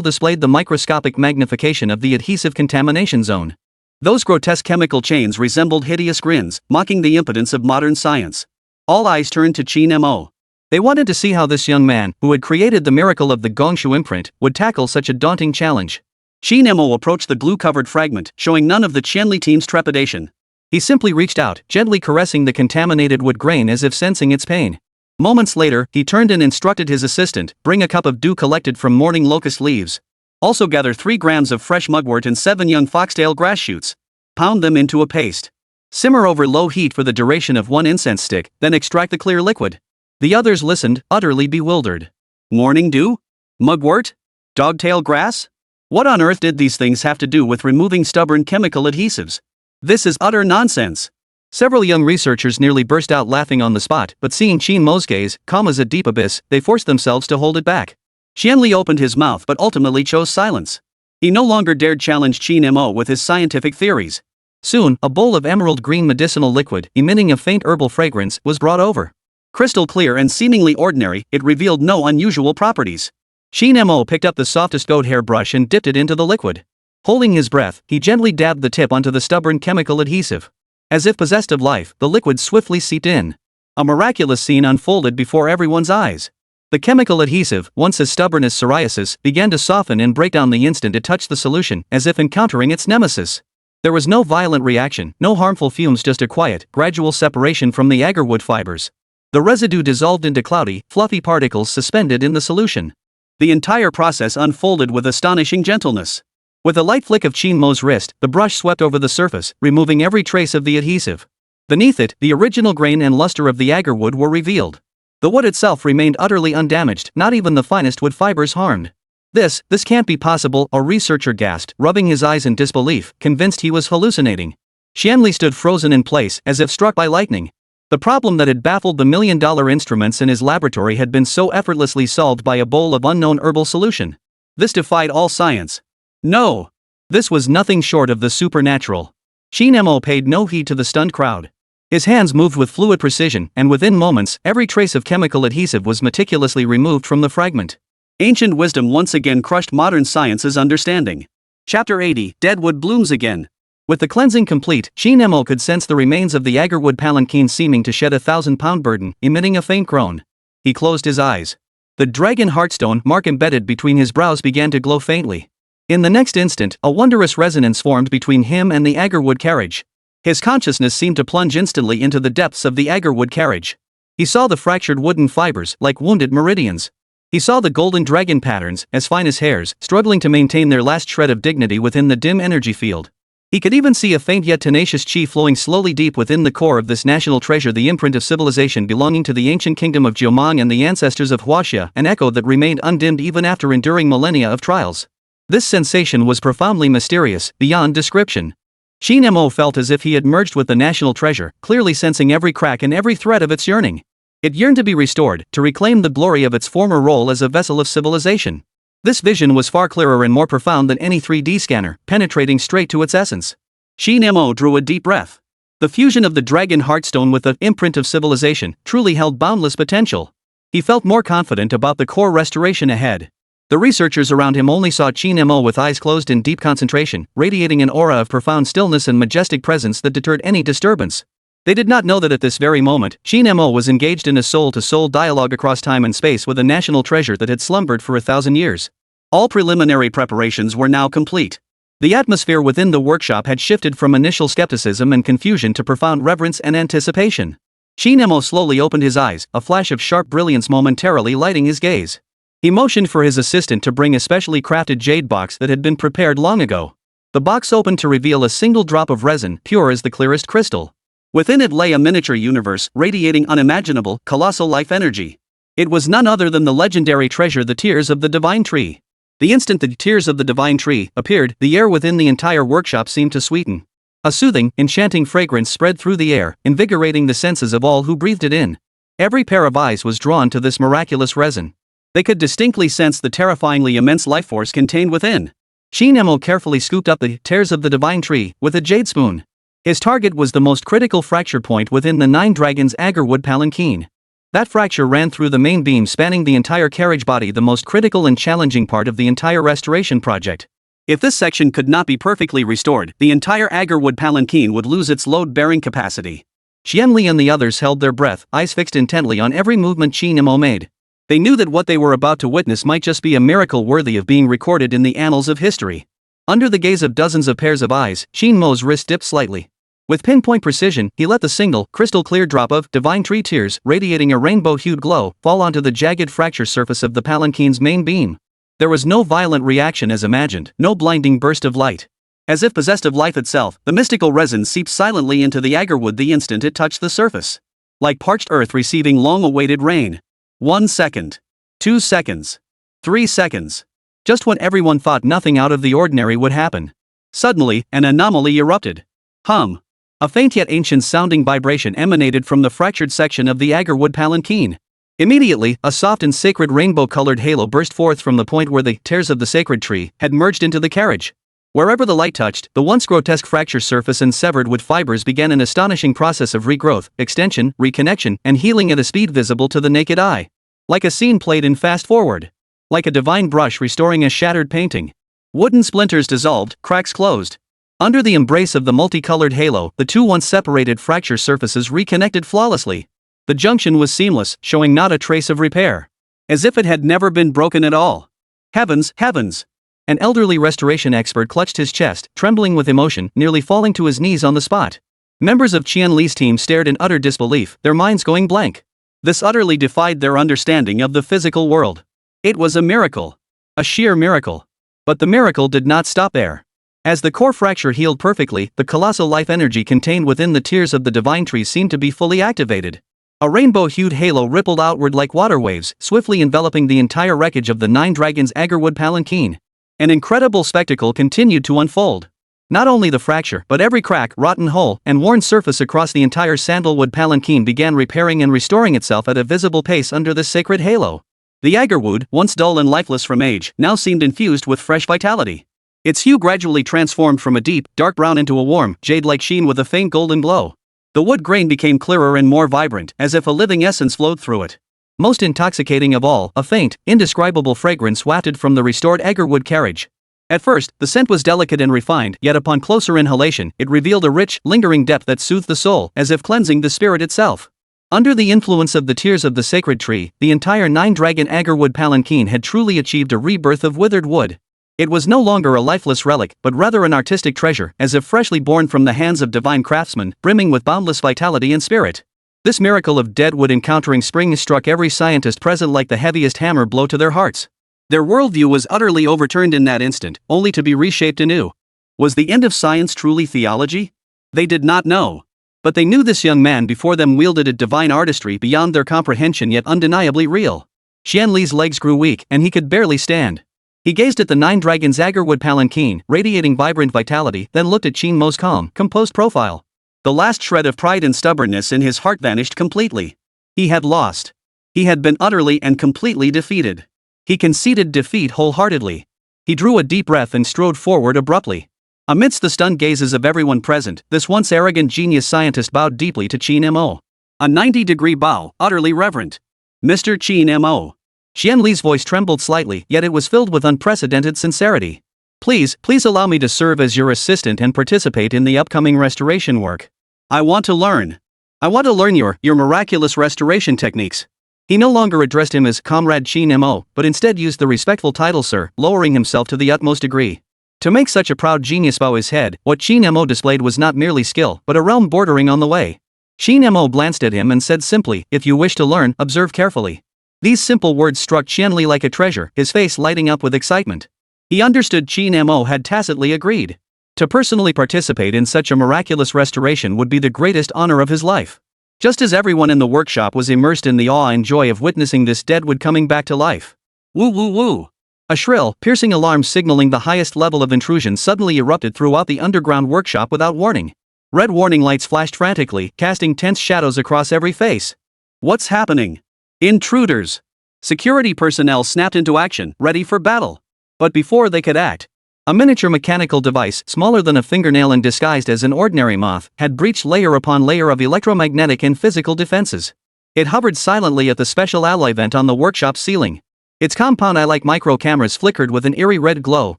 Speaker 1: displayed the microscopic magnification of the adhesive contamination zone.
Speaker 2: Those grotesque chemical chains resembled hideous grins, mocking the impotence of modern science. All eyes turned to Qin Mo.
Speaker 1: They wanted to see how this young man, who had created the miracle of the Gongshu imprint, would tackle such a daunting challenge.
Speaker 2: Qin Mo approached the glue-covered fragment, showing none of the Qianli team's trepidation.
Speaker 1: He simply reached out, gently caressing the contaminated wood grain as if sensing its pain. Moments later, he turned and instructed his assistant, bring a cup of dew collected from morning locust leaves. Also gather 3 grams of fresh mugwort and 7 young foxtail grass shoots. Pound them into a paste. Simmer over low heat for the duration of 1 incense stick, then extract the clear liquid. The others listened, utterly bewildered.
Speaker 2: Morning dew? Mugwort? Dogtail grass? What on earth did these things have to do with removing stubborn chemical adhesives? This is utter nonsense.
Speaker 1: Several young researchers nearly burst out laughing on the spot, but seeing Qin Mo's gaze, calm as a deep abyss, they forced themselves to hold it back.
Speaker 2: Qianli opened his mouth but ultimately chose silence. He no longer dared challenge Qin Mo with his scientific theories.
Speaker 1: Soon, a bowl of emerald green medicinal liquid, emitting a faint herbal fragrance, was brought over.
Speaker 2: Crystal clear and seemingly ordinary, it revealed no unusual properties.
Speaker 1: Qin Mo picked up the softest goat hair brush and dipped it into the liquid. Holding his breath, he gently dabbed the tip onto the stubborn chemical adhesive. As if possessed of life, the liquid swiftly seeped in. A miraculous scene unfolded before everyone's eyes. The chemical adhesive, once as stubborn as psoriasis, began to soften and break down the instant it touched the solution, as if encountering its nemesis. There was no violent reaction, no harmful fumes, just a quiet, gradual separation from the agarwood fibers. The residue dissolved into cloudy, fluffy particles suspended in the solution.
Speaker 2: The entire process unfolded with astonishing gentleness.
Speaker 1: With a light flick of Qin Mo's wrist, the brush swept over the surface, removing every trace of the adhesive. Beneath it, the original grain and luster of the agarwood were revealed. The wood itself remained utterly undamaged, not even the finest wood fibers harmed. This can't be possible, a researcher gasped, rubbing his eyes in disbelief, convinced he was hallucinating. Qianli stood frozen in place, as if struck by lightning. The problem that had baffled the million-dollar instruments in his laboratory had been so effortlessly solved by a bowl of unknown herbal solution. This defied all science. No! This was nothing short of the supernatural. Qin Mo paid no heed to the stunned crowd. His hands moved with fluid precision, and within moments, every trace of chemical adhesive was meticulously removed from the fragment.
Speaker 2: Ancient wisdom once again crushed modern science's understanding. Chapter 80, Deadwood Blooms Again.
Speaker 1: With the cleansing complete, Qin Mo could sense the remains of the agarwood palanquin seeming to shed a 1,000-pound burden, emitting a faint groan. He closed his eyes. The dragon heartstone mark embedded between his brows began to glow faintly. In the next instant, a wondrous resonance formed between him and the agarwood carriage. His consciousness seemed to plunge instantly into the depths of the agarwood carriage. He saw the fractured wooden fibers, like wounded meridians. He saw the golden dragon patterns, as fine as hairs, struggling to maintain their last shred of dignity within the dim energy field. He could even see a faint yet tenacious chi flowing slowly deep within the core of this national treasure, the imprint of civilization belonging to the ancient kingdom of Jiumeng and the ancestors of Huaxia, an echo that remained undimmed even after enduring millennia of trials. This sensation was profoundly mysterious, beyond description. Qin Mo felt as if he had merged with the national treasure, clearly sensing every crack and every thread of its yearning. It yearned to be restored, to reclaim the glory of its former role as a vessel of civilization. This vision was far clearer and more profound than any 3D scanner, penetrating straight to its essence.
Speaker 2: Qin Mo drew a deep breath. The fusion of the dragon heartstone with the imprint of civilization truly held boundless potential. He felt more confident about the core restoration ahead. The researchers around him only saw Qin Mo with eyes closed in deep concentration, radiating an aura of profound stillness and majestic presence that deterred any disturbance. They did not know that at this very moment, Qin Mo was engaged in a soul-to-soul dialogue across time and space with a national treasure that had slumbered for 1,000 years. All preliminary preparations were now complete. The atmosphere within the workshop had shifted from initial skepticism and confusion to profound reverence and anticipation. Qin Mo slowly opened his eyes, a flash of sharp brilliance momentarily lighting his gaze. He motioned for his assistant to bring a specially crafted jade box that had been prepared long ago. The box opened to reveal a single drop of resin, pure as the clearest crystal. Within it lay a miniature universe, radiating unimaginable, colossal life energy. It was none other than the legendary treasure, the tears of the divine tree. The instant the tears of the divine tree appeared, the air within the entire workshop seemed to sweeten. A soothing, enchanting fragrance spread through the air, invigorating the senses of all who breathed it in. Every pair of eyes was drawn to this miraculous resin. They could distinctly sense the terrifyingly immense life force contained within. Qin Mo carefully scooped up the tears of the divine tree with a jade spoon. His target was the most critical fracture point within the 9 Dragons agarwood palanquin. That fracture ran through the main beam spanning the entire carriage body, the most critical and challenging part of the entire restoration project. If this section could not be perfectly restored, the entire agarwood palanquin would lose its load-bearing capacity. Qianli and the others held their breath, eyes fixed intently on every movement Qin Mo made. They knew that what they were about to witness might just be a miracle worthy of being recorded in the annals of history. Under the gaze of dozens of pairs of eyes, Qin Mo's wrist dipped slightly. With pinpoint precision, he let the single, crystal-clear drop of divine tree tears, radiating a rainbow-hued glow, fall onto the jagged fracture surface of the palanquin's main beam. There was no violent reaction as imagined, no blinding burst of light. As if possessed of life itself, the mystical resin seeped silently into the agarwood the instant it touched the surface. Like parched earth receiving long-awaited rain. 1 second. 2 seconds. 3 seconds. Just when everyone thought nothing out of the ordinary would happen. Suddenly, an anomaly erupted. Hum. A faint yet ancient-sounding vibration emanated from the fractured section of the agarwood palanquin. Immediately, a soft and sacred rainbow-colored halo burst forth from the point where the tears of the sacred tree had merged into the carriage. Wherever the light touched, the once grotesque fracture surface and severed wood fibers began an astonishing process of regrowth, extension, reconnection, and healing at a speed visible to the naked eye. Like a scene played in fast forward. Like a divine brush restoring a shattered painting. Wooden splinters dissolved, cracks closed. Under the embrace of the multicolored halo, the two once separated fracture surfaces reconnected flawlessly. The junction was seamless, showing not a trace of repair. As if it had never been broken at all. Heavens, heavens! An elderly restoration expert clutched his chest, trembling with emotion, nearly falling to his knees on the spot. Members of Qian Li's team stared in utter disbelief, their minds going blank. This utterly defied their understanding of the physical world. It was a miracle. A sheer miracle. But the miracle did not stop there. As the core fracture healed perfectly, the colossal life energy contained within the tears of the divine tree seemed to be fully activated. A rainbow-hued halo rippled outward like water waves, swiftly enveloping the entire wreckage of the 9 Dragons agarwood palanquin. An incredible spectacle continued to unfold. Not only the fracture, but every crack, rotten hole, and worn surface across the entire sandalwood palanquin began repairing and restoring itself at a visible pace under this sacred halo. The agarwood, once dull and lifeless from age, now seemed infused with fresh vitality. Its hue gradually transformed from a deep, dark brown into a warm, jade-like sheen with a faint golden glow. The wood grain became clearer and more vibrant, as if a living essence flowed through it. Most intoxicating of all, a faint, indescribable fragrance wafted from the restored agarwood carriage. At first, the scent was delicate and refined, yet upon closer inhalation, it revealed a rich, lingering depth that soothed the soul, as if cleansing the spirit itself. Under the influence of the tears of the sacred tree, the entire 9 Dragon agarwood palanquin had truly achieved a rebirth of withered wood. It was no longer a lifeless relic, but rather an artistic treasure, as if freshly born from the hands of divine craftsmen, brimming with boundless vitality and spirit. This miracle of dead wood encountering spring struck every scientist present like the heaviest hammer blow to their hearts. Their worldview was utterly overturned in that instant, only to be reshaped anew. Was the end of science truly theology? They did not know. But they knew this young man before them wielded a divine artistry beyond their comprehension yet undeniably real. Qian Li's legs grew weak, and he could barely stand. He gazed at the 9 Dragons agarwood palanquin, radiating vibrant vitality, then looked at Qin Mo's calm, composed profile. The last shred of pride and stubbornness in his heart vanished completely. He had lost. He had been utterly and completely defeated. He conceded defeat wholeheartedly. He drew a deep breath and strode forward abruptly. Amidst the stunned gazes of everyone present, this once arrogant genius scientist bowed deeply to Qin Mo. A 90-degree bow, utterly reverent. Mr. Qin Mo. Qian Li's voice trembled slightly, yet it was filled with unprecedented sincerity. Please allow me to serve as your assistant and participate in the upcoming restoration work. I want to learn. I want to learn your miraculous restoration techniques. He no longer addressed him as Comrade Qin Mo, but instead used the respectful title Sir, lowering himself to the utmost degree. To make such a proud genius bow his head, what Qin Mo displayed was not merely skill, but a realm bordering on the way.
Speaker 1: Qin Mo glanced at him and said simply, "If you wish to learn, observe carefully." These simple words struck Qianli like a treasure, his face lighting up with excitement. He understood Qin Mo had tacitly agreed. To personally participate in such a miraculous restoration would be the greatest honor of his life. Just as everyone in the workshop was immersed in the awe and joy of witnessing this deadwood coming back to life. Woo woo woo! A shrill, piercing alarm signaling the highest level of intrusion suddenly erupted throughout the underground workshop without warning. Red warning lights flashed frantically, casting tense shadows across every face. What's happening? Intruders! Security personnel snapped into action, ready for battle. But before they could act, a miniature mechanical device, smaller than a fingernail and disguised as an ordinary moth, had breached layer upon layer of electromagnetic and physical defenses. It hovered silently at the special alloy vent on the workshop ceiling. Its compound eye-like micro cameras flickered with an eerie red glow,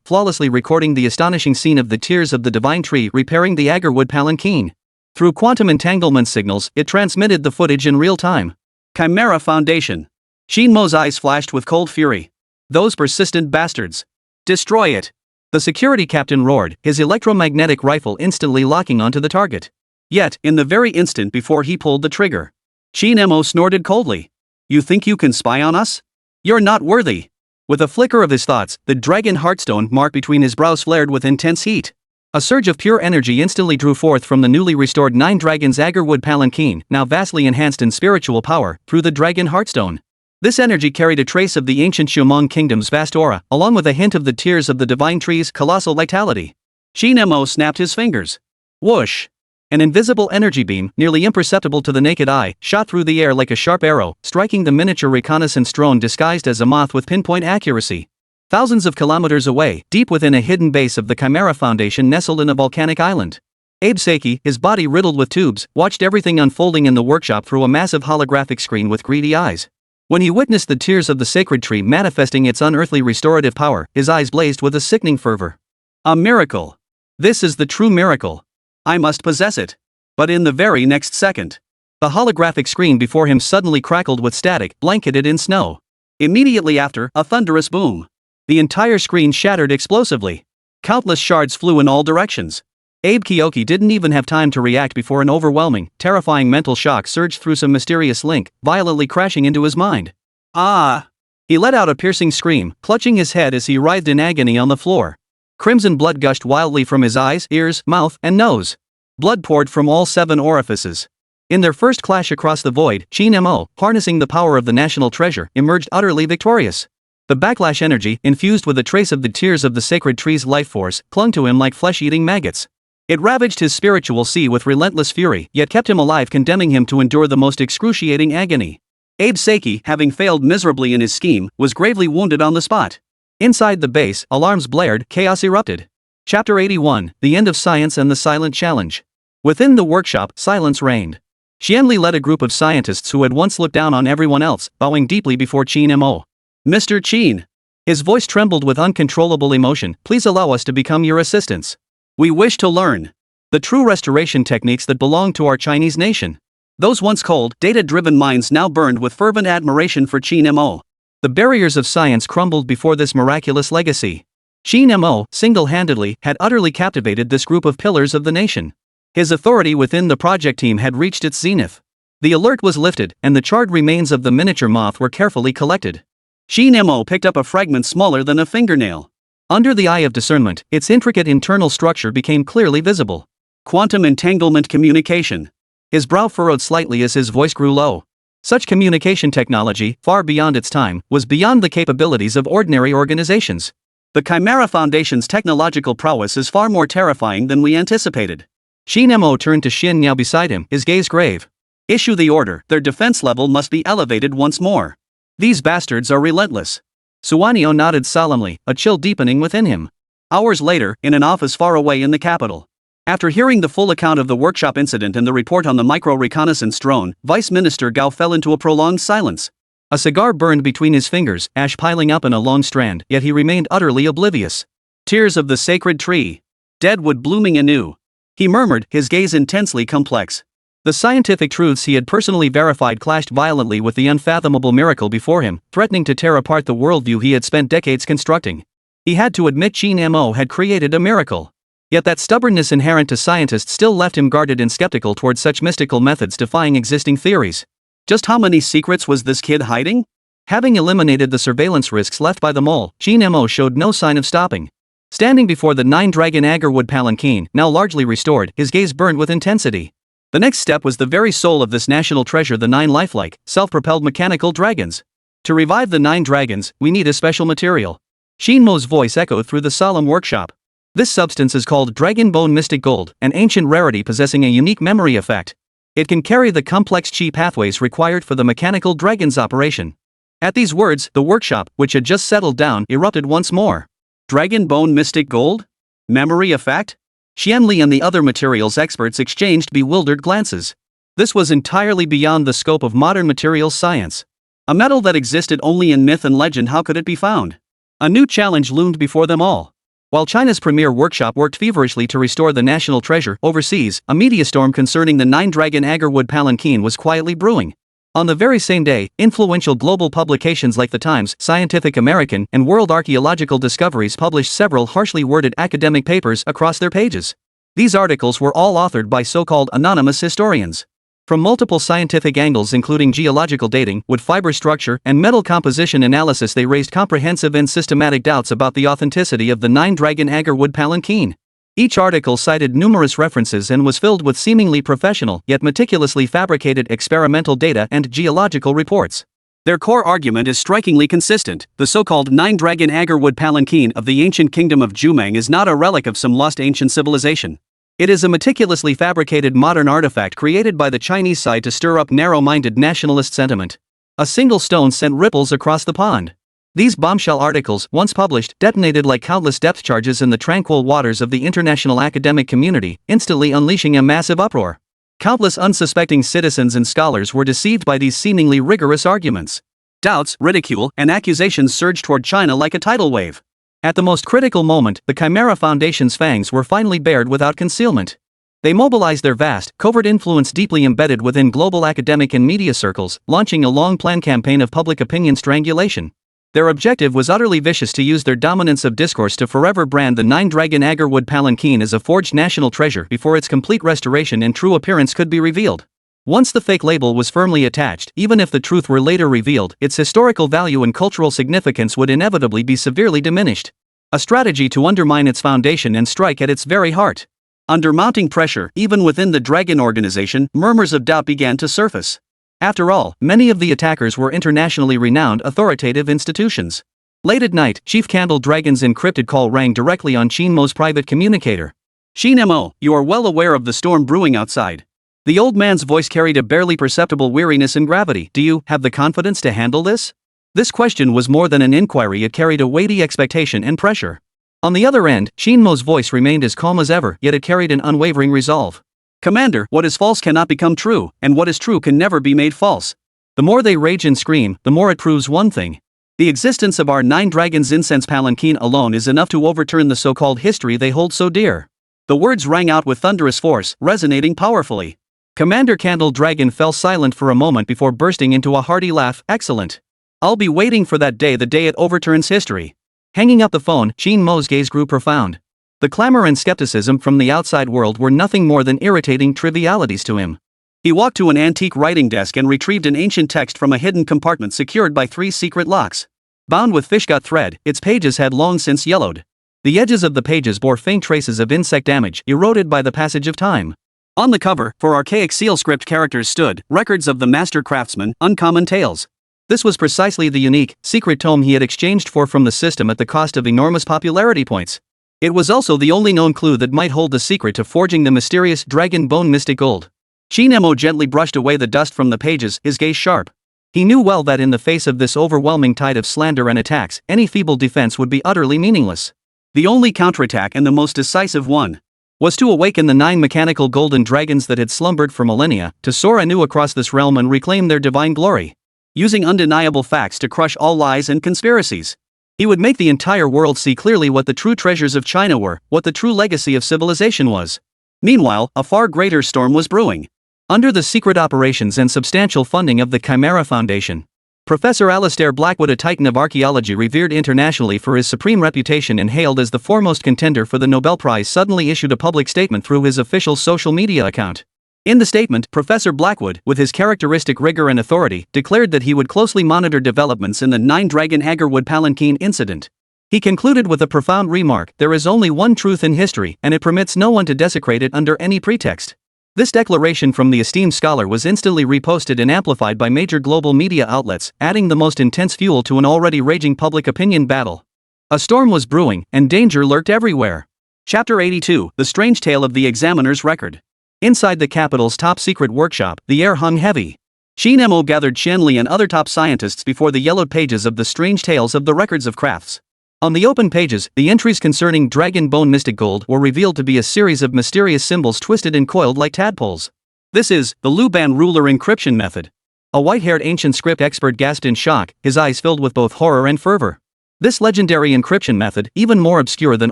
Speaker 1: flawlessly recording the astonishing scene of the tears of the divine tree repairing the agarwood palanquin. Through quantum entanglement signals, it transmitted the footage in real time. Chimera Foundation. Qin Mo's eyes flashed with cold fury. Those persistent bastards. Destroy it! The security captain roared, his electromagnetic rifle instantly locking onto the target. Yet, in the very instant before he pulled the trigger, Qin Mo snorted coldly. You think you can spy on us? You're not worthy. With a flicker of his thoughts, the dragon heartstone mark between his brows flared with intense heat. A surge of pure energy instantly drew forth from the newly restored Nine Dragons agarwood palanquin, now vastly enhanced in spiritual power, through the dragon heartstone. This energy carried a trace of the ancient Shumong kingdom's vast aura, along with a hint of the tears of the divine tree's colossal vitality. Qin Mo snapped his fingers. Whoosh! An invisible energy beam, nearly imperceptible to the naked eye, shot through the air like a sharp arrow, striking the miniature reconnaissance drone disguised as a moth with pinpoint accuracy. Thousands of kilometers away, deep within a hidden base of the Chimera Foundation nestled in a volcanic island, Abe Seki, his body riddled with tubes, watched everything unfolding in the workshop through a massive holographic screen with greedy eyes. When he witnessed the tears of the sacred tree manifesting its unearthly restorative power, his eyes blazed with a sickening fervor. A miracle! This is the true miracle. I must possess it. But in the very next second, the holographic screen before him suddenly crackled with static, blanketed in snow. Immediately after, a thunderous boom. The entire screen shattered explosively. Countless shards flew in all directions. Abe Kyoki didn't even have time to react before an overwhelming, terrifying mental shock surged through some mysterious link, violently crashing into his mind. Ah! He let out a piercing scream, clutching his head as he writhed in agony on the floor. Crimson blood gushed wildly from his eyes, ears, mouth, and nose. Blood poured from all 7 orifices. In their first clash across the void, Qin Mo, harnessing the power of the national treasure, emerged utterly victorious. The backlash energy, infused with a trace of the tears of the sacred tree's life force, clung to him like flesh-eating maggots. It ravaged his spiritual sea with relentless fury, yet kept him alive, condemning him to endure the most excruciating agony. Abe Seki, having failed miserably in his scheme, was gravely wounded on the spot. Inside the base, alarms blared, chaos erupted. Chapter 81, The End of Science and the Silent Challenge. Within the workshop, silence reigned. Xianli led a group of scientists who had once looked down on everyone else, bowing deeply before Qin Mo. Mr. Qin. His voice trembled with uncontrollable emotion, please allow us to become your assistants. We wish to learn the true restoration techniques that belong to our Chinese nation. Those once cold, data-driven minds now burned with fervent admiration for Qin Mo. The barriers of science crumbled before this miraculous legacy. Qin Mo, single-handedly, had utterly captivated this group of pillars of the nation. His authority within the project team had reached its zenith. The alert was lifted, and the charred remains of the miniature moth were carefully collected. Qin Mo picked up a fragment smaller than a fingernail. Under the eye of discernment, its intricate internal structure became clearly visible. Quantum entanglement communication. His brow furrowed slightly as his voice grew low. Such communication technology, far beyond its time, was beyond the capabilities of ordinary organizations. The Chimera Foundation's technological prowess is far more terrifying than we anticipated. Qin Mo turned to Xin Niao beside him, his gaze grave. Issue the order, their defense level must be elevated once more. These bastards are relentless. Suwanio nodded solemnly, a chill deepening within him. Hours later, in an office far away in the capital. After hearing the full account of the workshop incident and the report on the micro-reconnaissance drone, Vice Minister Gao fell into a prolonged silence. A cigar burned between his fingers, ash piling up in a long strand, yet he remained utterly oblivious. Tears of the sacred tree. Deadwood blooming anew. He murmured, his gaze intensely complex. The scientific truths he had personally verified clashed violently with the unfathomable miracle before him, threatening to tear apart the worldview he had spent decades constructing. He had to admit Qin Mo had created a miracle. Yet that stubbornness inherent to scientists still left him guarded and skeptical towards such mystical methods defying existing theories.
Speaker 2: Just how many secrets was this kid hiding?
Speaker 1: Having eliminated the surveillance risks left by the mole, Qin Mo showed no sign of stopping. Standing before the 9-dragon agarwood palanquin, now largely restored, his gaze burned with intensity. The next step was the very soul of this national treasure, the 9 lifelike, self-propelled mechanical dragons. To revive the 9 dragons, we need a special material. Qin Mo's voice echoed through the solemn workshop. This substance is called Dragon Bone Mystic Gold, an ancient rarity possessing a unique memory effect. It can carry the complex chi pathways required for the mechanical dragon's operation. At these words, the workshop, which had just settled down, erupted once more.
Speaker 2: Dragon Bone Mystic Gold? Memory effect?
Speaker 1: Xianli and the other materials experts exchanged bewildered glances. This was entirely beyond the scope of modern materials science.
Speaker 2: A metal that existed only in myth and legend, how could it be found?
Speaker 1: A new challenge loomed before them all. While China's premier workshop worked feverishly to restore the national treasure, overseas, a media storm concerning the 9-dragon agarwood palanquin was quietly brewing. On the very same day, influential global publications like The Times, Scientific American, and World Archaeological Discoveries published several harshly worded academic papers across their pages. These articles were all authored by so-called anonymous historians. From multiple scientific angles including geological dating, wood fiber structure, and metal composition analysis, they raised comprehensive and systematic doubts about the authenticity of the 9-dragon agarwood palanquin. Each article cited numerous references and was filled with seemingly professional yet meticulously fabricated experimental data and geological reports.
Speaker 2: Their core argument is strikingly consistent. The so-called 9-dragon agarwood palanquin of the ancient kingdom of Jumeng is not a relic of some lost ancient civilization. It is a meticulously fabricated modern artifact created by the Chinese side to stir up narrow-minded nationalist sentiment. A single stone sent ripples across the pond. These bombshell articles, once published, detonated like countless depth charges in the tranquil waters of the international academic community, instantly unleashing a massive uproar. Countless unsuspecting citizens and scholars were deceived by these seemingly rigorous arguments. Doubts, ridicule, and accusations surged toward China like a tidal wave.
Speaker 1: At the most critical moment, the Chimera Foundation's fangs were finally bared without concealment. They mobilized their vast, covert influence deeply embedded within global academic and media circles, launching a long-planned campaign of public opinion strangulation. Their objective was utterly vicious: to use their dominance of discourse to forever brand the 9-dragon agarwood palanquin as a forged national treasure before its complete restoration and true appearance could be revealed. Once the fake label was firmly attached, even if the truth were later revealed, its historical value and cultural significance would inevitably be severely diminished. A strategy to undermine its foundation and strike at its very heart. Under mounting pressure, even within the Dragon organization, murmurs of doubt began to surface. After all, many of the attackers were internationally renowned authoritative institutions. Late at night, Chief Candle Dragon's encrypted call rang directly on Qin Mo's private communicator.
Speaker 2: Qin Mo, you are well aware of the storm brewing outside.
Speaker 1: The old man's voice carried a barely perceptible weariness and gravity. Do you have the confidence to handle this? This question was more than an inquiry, it carried a weighty expectation and pressure. On the other end, Qin Mo's voice remained as calm as ever, yet it carried an unwavering resolve.
Speaker 2: Commander, what is false cannot become true, and what is true can never be made false.
Speaker 1: The more they rage and scream, the more it proves one thing. The existence of our 9 dragons incense palanquin alone is enough to overturn the so-called history they hold so dear.
Speaker 2: The words rang out with thunderous force, resonating powerfully.
Speaker 1: Commander Candle Dragon fell silent for a moment before bursting into a hearty laugh. Excellent. I'll be waiting for that day, the day it overturns history. Hanging up the phone, Qin Mo's gaze grew profound. The clamor and skepticism from the outside world were nothing more than irritating trivialities to him.
Speaker 2: He walked to an antique writing desk and retrieved an ancient text from a hidden compartment secured by 3 secret locks. Bound with fishgut thread, its pages had long since yellowed. The edges of the pages bore faint traces of insect damage, eroded by the passage of time. On the cover, for archaic seal script characters stood, records of the master craftsman, uncommon tales.
Speaker 1: This was precisely the unique, secret tome he had exchanged from the system at the cost of enormous popularity points. It was also the only known clue that might hold the secret to forging the mysterious Dragon Bone Mystic Gold. Qin Mo gently brushed away the dust from the pages, his gaze sharp. He knew well that in the face of this overwhelming tide of slander and attacks, any feeble defense would be utterly meaningless.
Speaker 2: The only counterattack, and the most decisive one,
Speaker 1: was to awaken the 9 mechanical golden dragons that had slumbered for millennia, to soar anew across this realm and reclaim their divine glory.
Speaker 2: Using undeniable facts to crush all lies and conspiracies.
Speaker 1: He would make the entire world see clearly what the true treasures of China were, what the true legacy of civilization was.
Speaker 2: Meanwhile, a far greater storm was brewing.
Speaker 1: Under the secret operations and substantial funding of the Chimera Foundation, Professor Alistair Blackwood, a titan of archaeology revered internationally for his supreme reputation and hailed as the foremost contender for the Nobel Prize, suddenly issued a public statement through his official social media account. In the statement, Professor Blackwood, with his characteristic rigor and authority, declared that he would closely monitor developments in the Nine-Dragon Agarwood Palanquin incident. He concluded with a profound remark: "There is only one truth in history, and it permits no one to desecrate it under any pretext." This declaration from the esteemed scholar was instantly reposted and amplified by major global media outlets, adding the most intense fuel to an already raging public opinion battle. A storm was brewing, and danger lurked everywhere. Chapter 82: The Strange Tale of the Examiner's Record. Inside the capital's top-secret workshop, the air hung heavy. Qin Mo gathered Qian Li and other top scientists before the yellowed pages of the strange tales of the records of crafts. On the open pages, the entries concerning dragon bone mystic gold were revealed to be a series of mysterious symbols twisted and coiled like tadpoles. "This is the Luban ruler encryption method." A white-haired ancient script expert gasped in shock, his eyes filled with both horror and fervor. This legendary encryption method, even more obscure than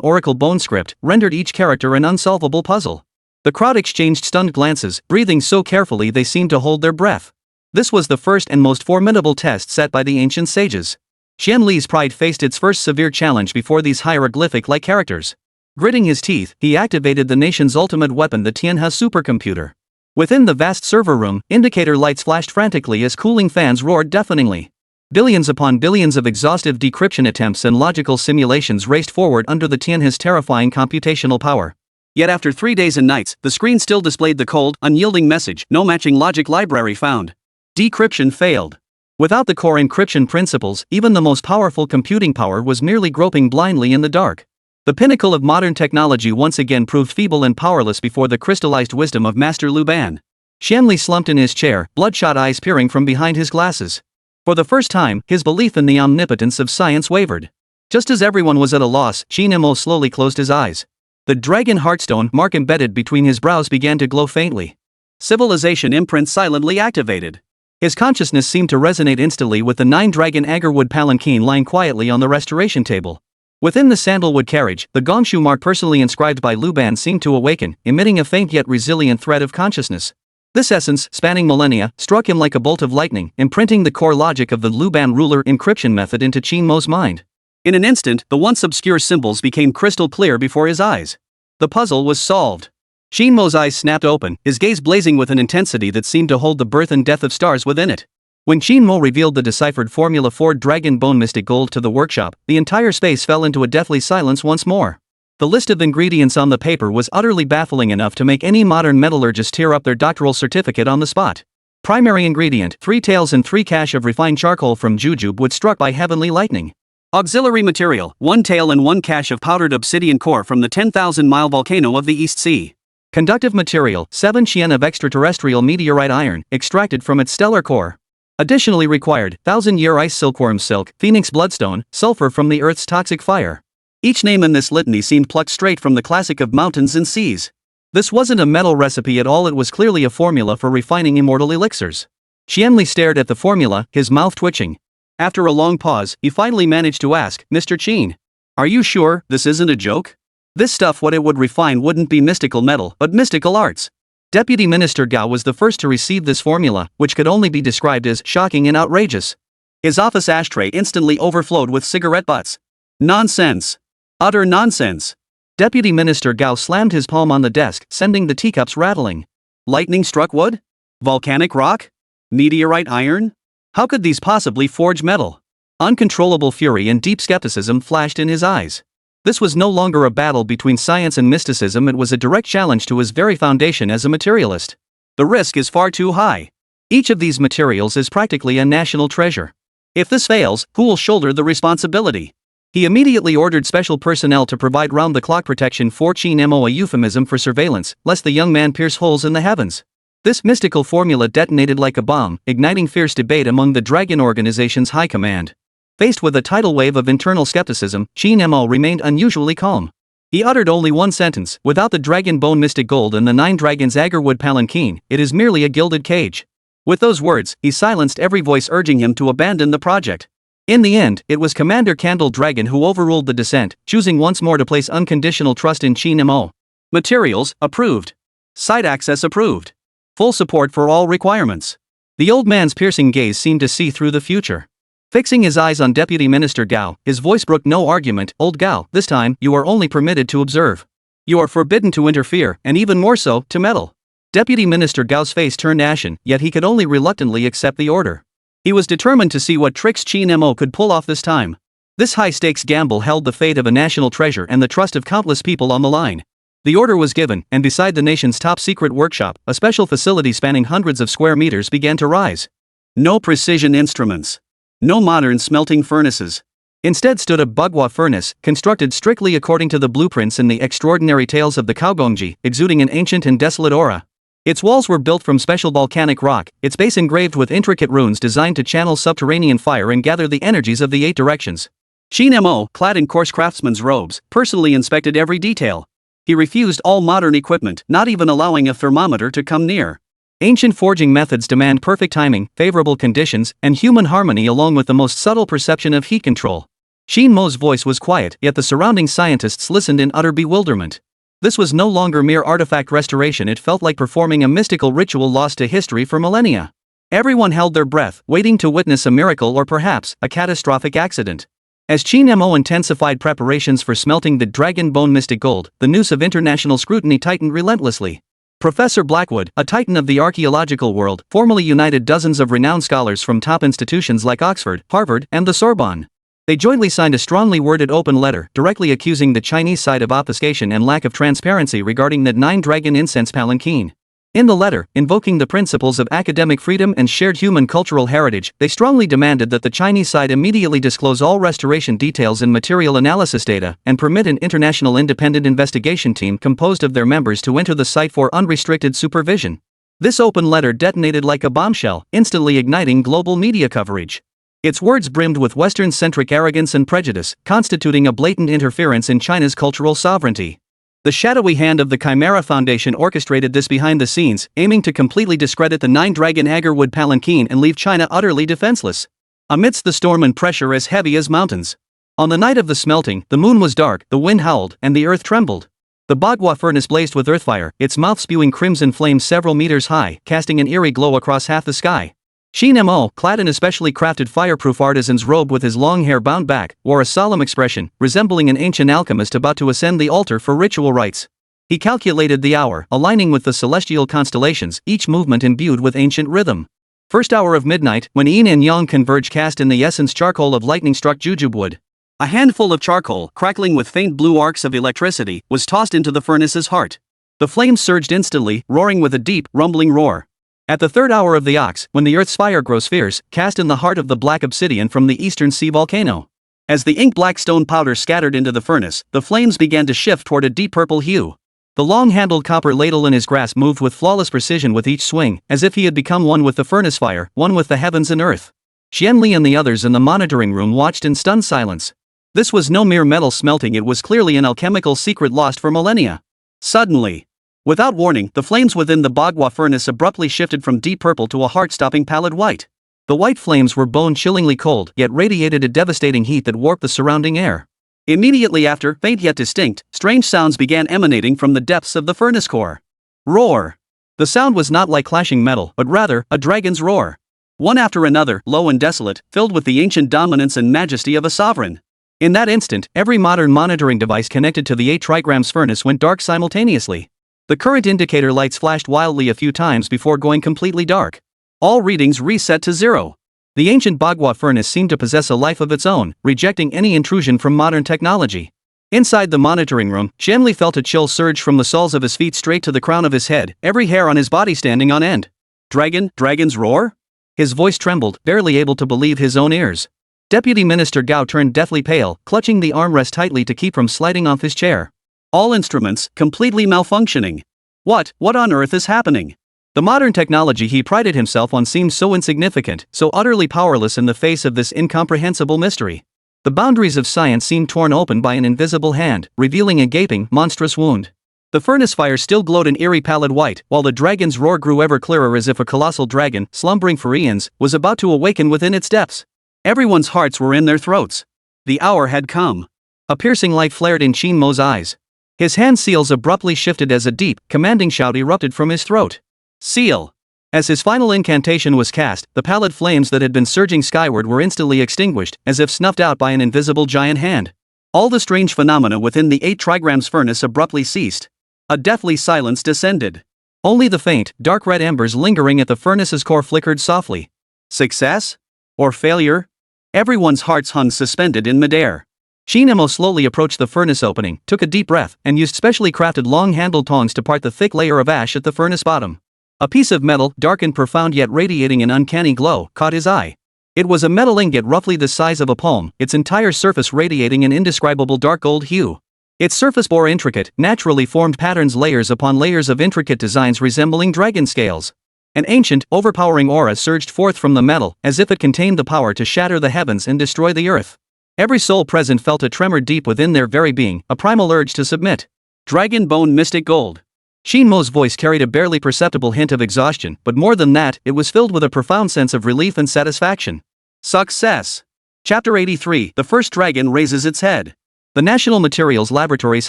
Speaker 1: Oracle bone script, rendered each character an unsolvable puzzle. The crowd exchanged stunned glances, breathing so carefully they seemed to hold their breath. This was the first and most formidable test set by the ancient sages. Qian Li's pride faced its first severe challenge before these hieroglyphic-like characters. Gritting his teeth, he activated the nation's ultimate weapon, the Tianhe supercomputer. Within the vast server room, indicator lights flashed frantically as cooling fans roared deafeningly. Billions upon billions of exhaustive decryption attempts and logical simulations raced forward under the Tianhe's terrifying computational power. Yet after 3 days and nights, the screen still displayed the cold, unyielding message: "No matching logic library found." Decryption failed. Without the core encryption principles, even the most powerful computing power was merely groping blindly in the dark. The pinnacle of modern technology once again proved feeble and powerless before the crystallized wisdom of Master Luban. Qian Li slumped in his chair, bloodshot eyes peering from behind his glasses. For the first time, his belief in the omnipotence of science wavered. Just as everyone was at a loss, Qin Mo slowly closed his eyes. The dragon heartstone mark embedded between his brows began to glow faintly. Civilization imprint silently activated. His consciousness seemed to resonate instantly with the Nine-Dragon Agarwood Palanquin lying quietly on the restoration table. Within the sandalwood carriage, the gongshu mark personally inscribed by Luban seemed to awaken, emitting a faint yet resilient thread of consciousness. This essence, spanning millennia, struck him like a bolt of lightning, imprinting the core logic of the Luban ruler encryption method into Qin Mo's mind. In an instant, the once obscure symbols became crystal clear before his eyes. The puzzle was solved. Qin Mo's eyes snapped open, his gaze blazing with an intensity that seemed to hold the birth and death of stars within it. When Qin Mo revealed the deciphered formula for dragon bone mystic gold to the workshop, the entire space fell into a deathly silence once more. The list of ingredients on the paper was utterly baffling enough to make any modern metallurgist tear up their doctoral certificate on the spot. Primary ingredient: 3 taels and 3 cache of refined charcoal from jujube wood struck by heavenly lightning. Auxiliary material: 1 tael and 1 cache of powdered obsidian core from the 10,000-mile volcano of the East Sea. Conductive material: 7 qian of extraterrestrial meteorite iron, extracted from its stellar core. Additionally required: 1,000-year ice silkworm silk, phoenix bloodstone, sulfur from the Earth's toxic fire. Each name in this litany seemed plucked straight from the classic of mountains and seas. This wasn't a metal recipe at all, it was clearly a formula for refining immortal elixirs. Qian Li stared at the formula, his mouth twitching. After a long pause, he finally managed to ask, "Mr. Qin, are you sure this isn't a joke? This stuff, what it would refine wouldn't be mystical metal, but mystical arts." Deputy Minister Gao was the first to receive this formula, which could only be described as shocking and outrageous. His office ashtray instantly overflowed with cigarette butts. Nonsense. Utter nonsense. Deputy Minister Gao slammed his palm on the desk, sending the teacups rattling. Lightning-struck wood? Volcanic rock? Meteorite iron? How could these possibly forge metal? Uncontrollable fury and deep skepticism flashed in his eyes. This was no longer a battle between science and mysticism, it was a direct challenge to his very foundation as a materialist. The risk is far too high. Each of these materials is practically a national treasure. If this fails, who will shoulder the responsibility? He immediately ordered special personnel to provide round-the-clock protection for Qin Mo, a euphemism for surveillance, lest the young man pierce holes in the heavens. This mystical formula detonated like a bomb, igniting fierce debate among the Dragon Organization's high command. Faced with a tidal wave of internal skepticism, Qin Mo remained unusually calm. He uttered only one sentence: "Without the dragon bone mystic gold and the 9 dragons Agarwood Palanquin, it is merely a gilded cage." With those words, he silenced every voice urging him to abandon the project. In the end, it was Commander Candle Dragon who overruled the dissent, choosing once more to place unconditional trust in Qin Mo. Materials, approved. Site access approved. Full support for all requirements. The old man's piercing gaze seemed to see through the future. Fixing his eyes on Deputy Minister Gao, his voice brooked no argument. Old Gao, this time, you are only permitted to observe. You are forbidden to interfere, and even more so, to meddle. Deputy Minister Gao's face turned ashen, yet he could only reluctantly accept the order. He was determined to see what tricks Qin Mo could pull off this time. This high-stakes gamble held the fate of a national treasure and the trust of countless people on the line. The order was given, and beside the nation's top-secret workshop, a special facility spanning hundreds of square meters began to rise. No precision instruments. No modern smelting furnaces. Instead stood a bagua furnace, constructed strictly according to the blueprints in the extraordinary tales of the Kaogongji, exuding an ancient and desolate aura. Its walls were built from special volcanic rock, its base engraved with intricate runes designed to channel subterranean fire and gather the energies of the 8 directions. Qin Mo, clad in coarse craftsman's robes, personally inspected every detail. He refused all modern equipment, not even allowing a thermometer to come near. Ancient forging methods demand perfect timing, favorable conditions, and human harmony along with the most subtle perception of heat control. Qin Mo's voice was quiet, yet the surrounding scientists listened in utter bewilderment. This was no longer mere artifact restoration, it felt like performing a mystical ritual lost to history for millennia. Everyone held their breath, waiting to witness a miracle or perhaps a catastrophic accident. As Qin Mo intensified preparations for smelting the dragon bone mystic gold, the noose of international scrutiny tightened relentlessly. Professor Blackwood, a titan of the archaeological world, formally united dozens of renowned scholars from top institutions like Oxford, Harvard, and the Sorbonne. They jointly signed a strongly worded open letter, directly accusing the Chinese side of obfuscation and lack of transparency regarding the 9-dragon incense palanquin. In the letter, invoking the principles of academic freedom and shared human cultural heritage, they strongly demanded that the Chinese side immediately disclose all restoration details and material analysis data, and permit an international independent investigation team composed of their members to enter the site for unrestricted supervision. This open letter detonated like a bombshell, instantly igniting global media coverage. Its words brimmed with Western-centric arrogance and prejudice, constituting a blatant interference in China's cultural sovereignty. The shadowy hand of the Chimera Foundation orchestrated this behind the scenes, aiming to completely discredit the 9-dragon agarwood palanquin and leave China utterly defenseless. Amidst the storm and pressure as heavy as mountains. On the night of the smelting, the moon was dark, the wind howled, and the earth trembled. The bagua furnace blazed with earthfire, its mouth spewing crimson flames several meters high, casting an eerie glow across half the sky. Qin Mo, clad in a specially crafted fireproof artisan's robe with his long hair bound back, wore a solemn expression, resembling an ancient alchemist about to ascend the altar for ritual rites. He calculated the hour, aligning with the celestial constellations, each movement imbued with ancient rhythm. First hour of midnight, when yin and yang converge, cast in the essence charcoal of lightning-struck jujube wood. A handful of charcoal, crackling with faint blue arcs of electricity, was tossed into the furnace's heart. The flames surged instantly, roaring with a deep, rumbling roar. At the third hour of the ox, when the earth's fire grows fierce, cast in the heart of the black obsidian from the eastern sea volcano. As the ink-black stone powder scattered into the furnace, the flames began to shift toward a deep purple hue. The long-handled copper ladle in his grasp moved with flawless precision with each swing, as if he had become one with the furnace fire, one with the heavens and earth. Qianli and the others in the monitoring room watched in stunned silence. This was no mere metal smelting, it was clearly an alchemical secret lost for millennia. Suddenly, without warning, the flames within the bagua furnace abruptly shifted from deep purple to a heart-stopping pallid white. The white flames were bone-chillingly cold, yet radiated a devastating heat that warped the surrounding air. Immediately after, faint yet distinct, strange sounds began emanating from the depths of the furnace core. Roar! The sound was not like clashing metal, but rather, a dragon's roar. One after another, low and desolate, filled with the ancient dominance and majesty of a sovereign. In that instant, every modern monitoring device connected to the 8 trigrams furnace went dark simultaneously. The current indicator lights flashed wildly a few times before going completely dark. All readings reset to 0. The ancient bagua furnace seemed to possess a life of its own, rejecting any intrusion from modern technology. Inside the monitoring room, Qianli felt a chill surge from the soles of his feet straight to the crown of his head, every hair on his body standing on end. Dragon's roar? His voice trembled, barely able to believe his own ears. Deputy Minister Gao turned deathly pale, clutching the armrest tightly to keep from sliding off his chair. All instruments, completely malfunctioning. What on earth is happening? The modern technology he prided himself on seemed so insignificant, so utterly powerless in the face of this incomprehensible mystery. The boundaries of science seemed torn open by an invisible hand, revealing a gaping, monstrous wound. The furnace fire still glowed an eerie pallid white, while the dragon's roar grew ever clearer as if a colossal dragon, slumbering for eons, was about to awaken within its depths. Everyone's hearts were in their throats. The hour had come. A piercing light flared in Qin Mo's eyes. His hand seals abruptly shifted as a deep, commanding shout erupted from his throat. Seal! As his final incantation was cast, the pallid flames that had been surging skyward were instantly extinguished, as if snuffed out by an invisible giant hand. All the strange phenomena within the 8 trigrams furnace abruptly ceased. A deathly silence descended. Only the faint, dark red embers lingering at the furnace's core flickered softly. Success? Or failure? Everyone's hearts hung suspended in midair. Qin Mo slowly approached the furnace opening, took a deep breath, and used specially crafted long-handled tongs to part the thick layer of ash at the furnace bottom. A piece of metal, dark and profound yet radiating an uncanny glow, caught his eye. It was a metal ingot roughly the size of a palm, its entire surface radiating an indescribable dark gold hue. Its surface bore intricate, naturally formed patterns layers upon layers of intricate designs resembling dragon scales. An ancient, overpowering aura surged forth from the metal, as if it contained the power to shatter the heavens and destroy the earth. Every soul present felt a tremor deep within their very being, a primal urge to submit. Dragon Bone Mystic Gold. Qin Mo's voice carried a barely perceptible hint of exhaustion, but more than that, it was filled with a profound sense of relief and satisfaction. Success! Chapter 83, The First Dragon Raises Its Head. The National Materials Laboratory's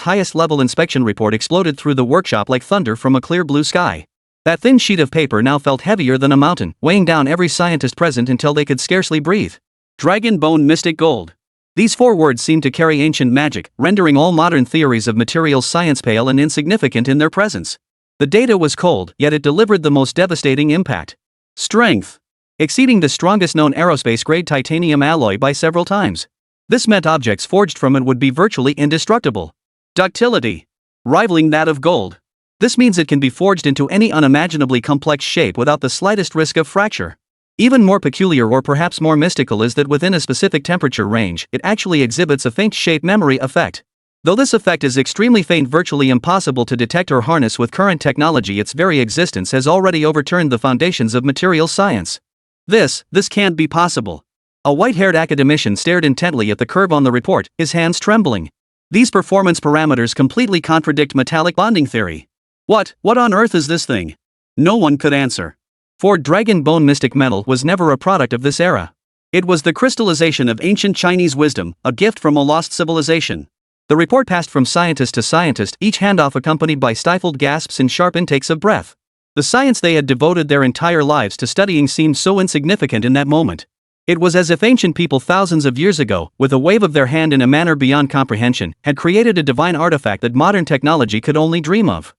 Speaker 1: highest-level inspection report exploded through the workshop like thunder from a clear blue sky. That thin sheet of paper now felt heavier than a mountain, weighing down every scientist present until they could scarcely breathe. Dragon Bone Mystic Gold. These 4 words seemed to carry ancient magic, rendering all modern theories of materials science pale and insignificant in their presence. The data was cold, yet it delivered the most devastating impact. Strength. Exceeding the strongest known aerospace-grade titanium alloy by several times. This meant objects forged from it would be virtually indestructible. Ductility. Rivaling that of gold. This means it can be forged into any unimaginably complex shape without the slightest risk of fracture. Even more peculiar or perhaps more mystical is that within a specific temperature range, it actually exhibits a faint shape memory effect. Though this effect is extremely faint, virtually impossible to detect or harness with current technology, its very existence has already overturned the foundations of materials science. This can't be possible. A white-haired academician stared intently at the curve on the report, his hands trembling. These performance parameters completely contradict metallic bonding theory. What on earth is this thing? No one could answer. For Dragon Bone Mystic Metal was never a product of this era. It was the crystallization of ancient Chinese wisdom, a gift from a lost civilization. The report passed from scientist to scientist, each handoff accompanied by stifled gasps and sharp intakes of breath. The science they had devoted their entire lives to studying seemed so insignificant in that moment. It was as if ancient people thousands of years ago, with a wave of their hand in a manner beyond comprehension, had created a divine artifact that modern technology could only dream of.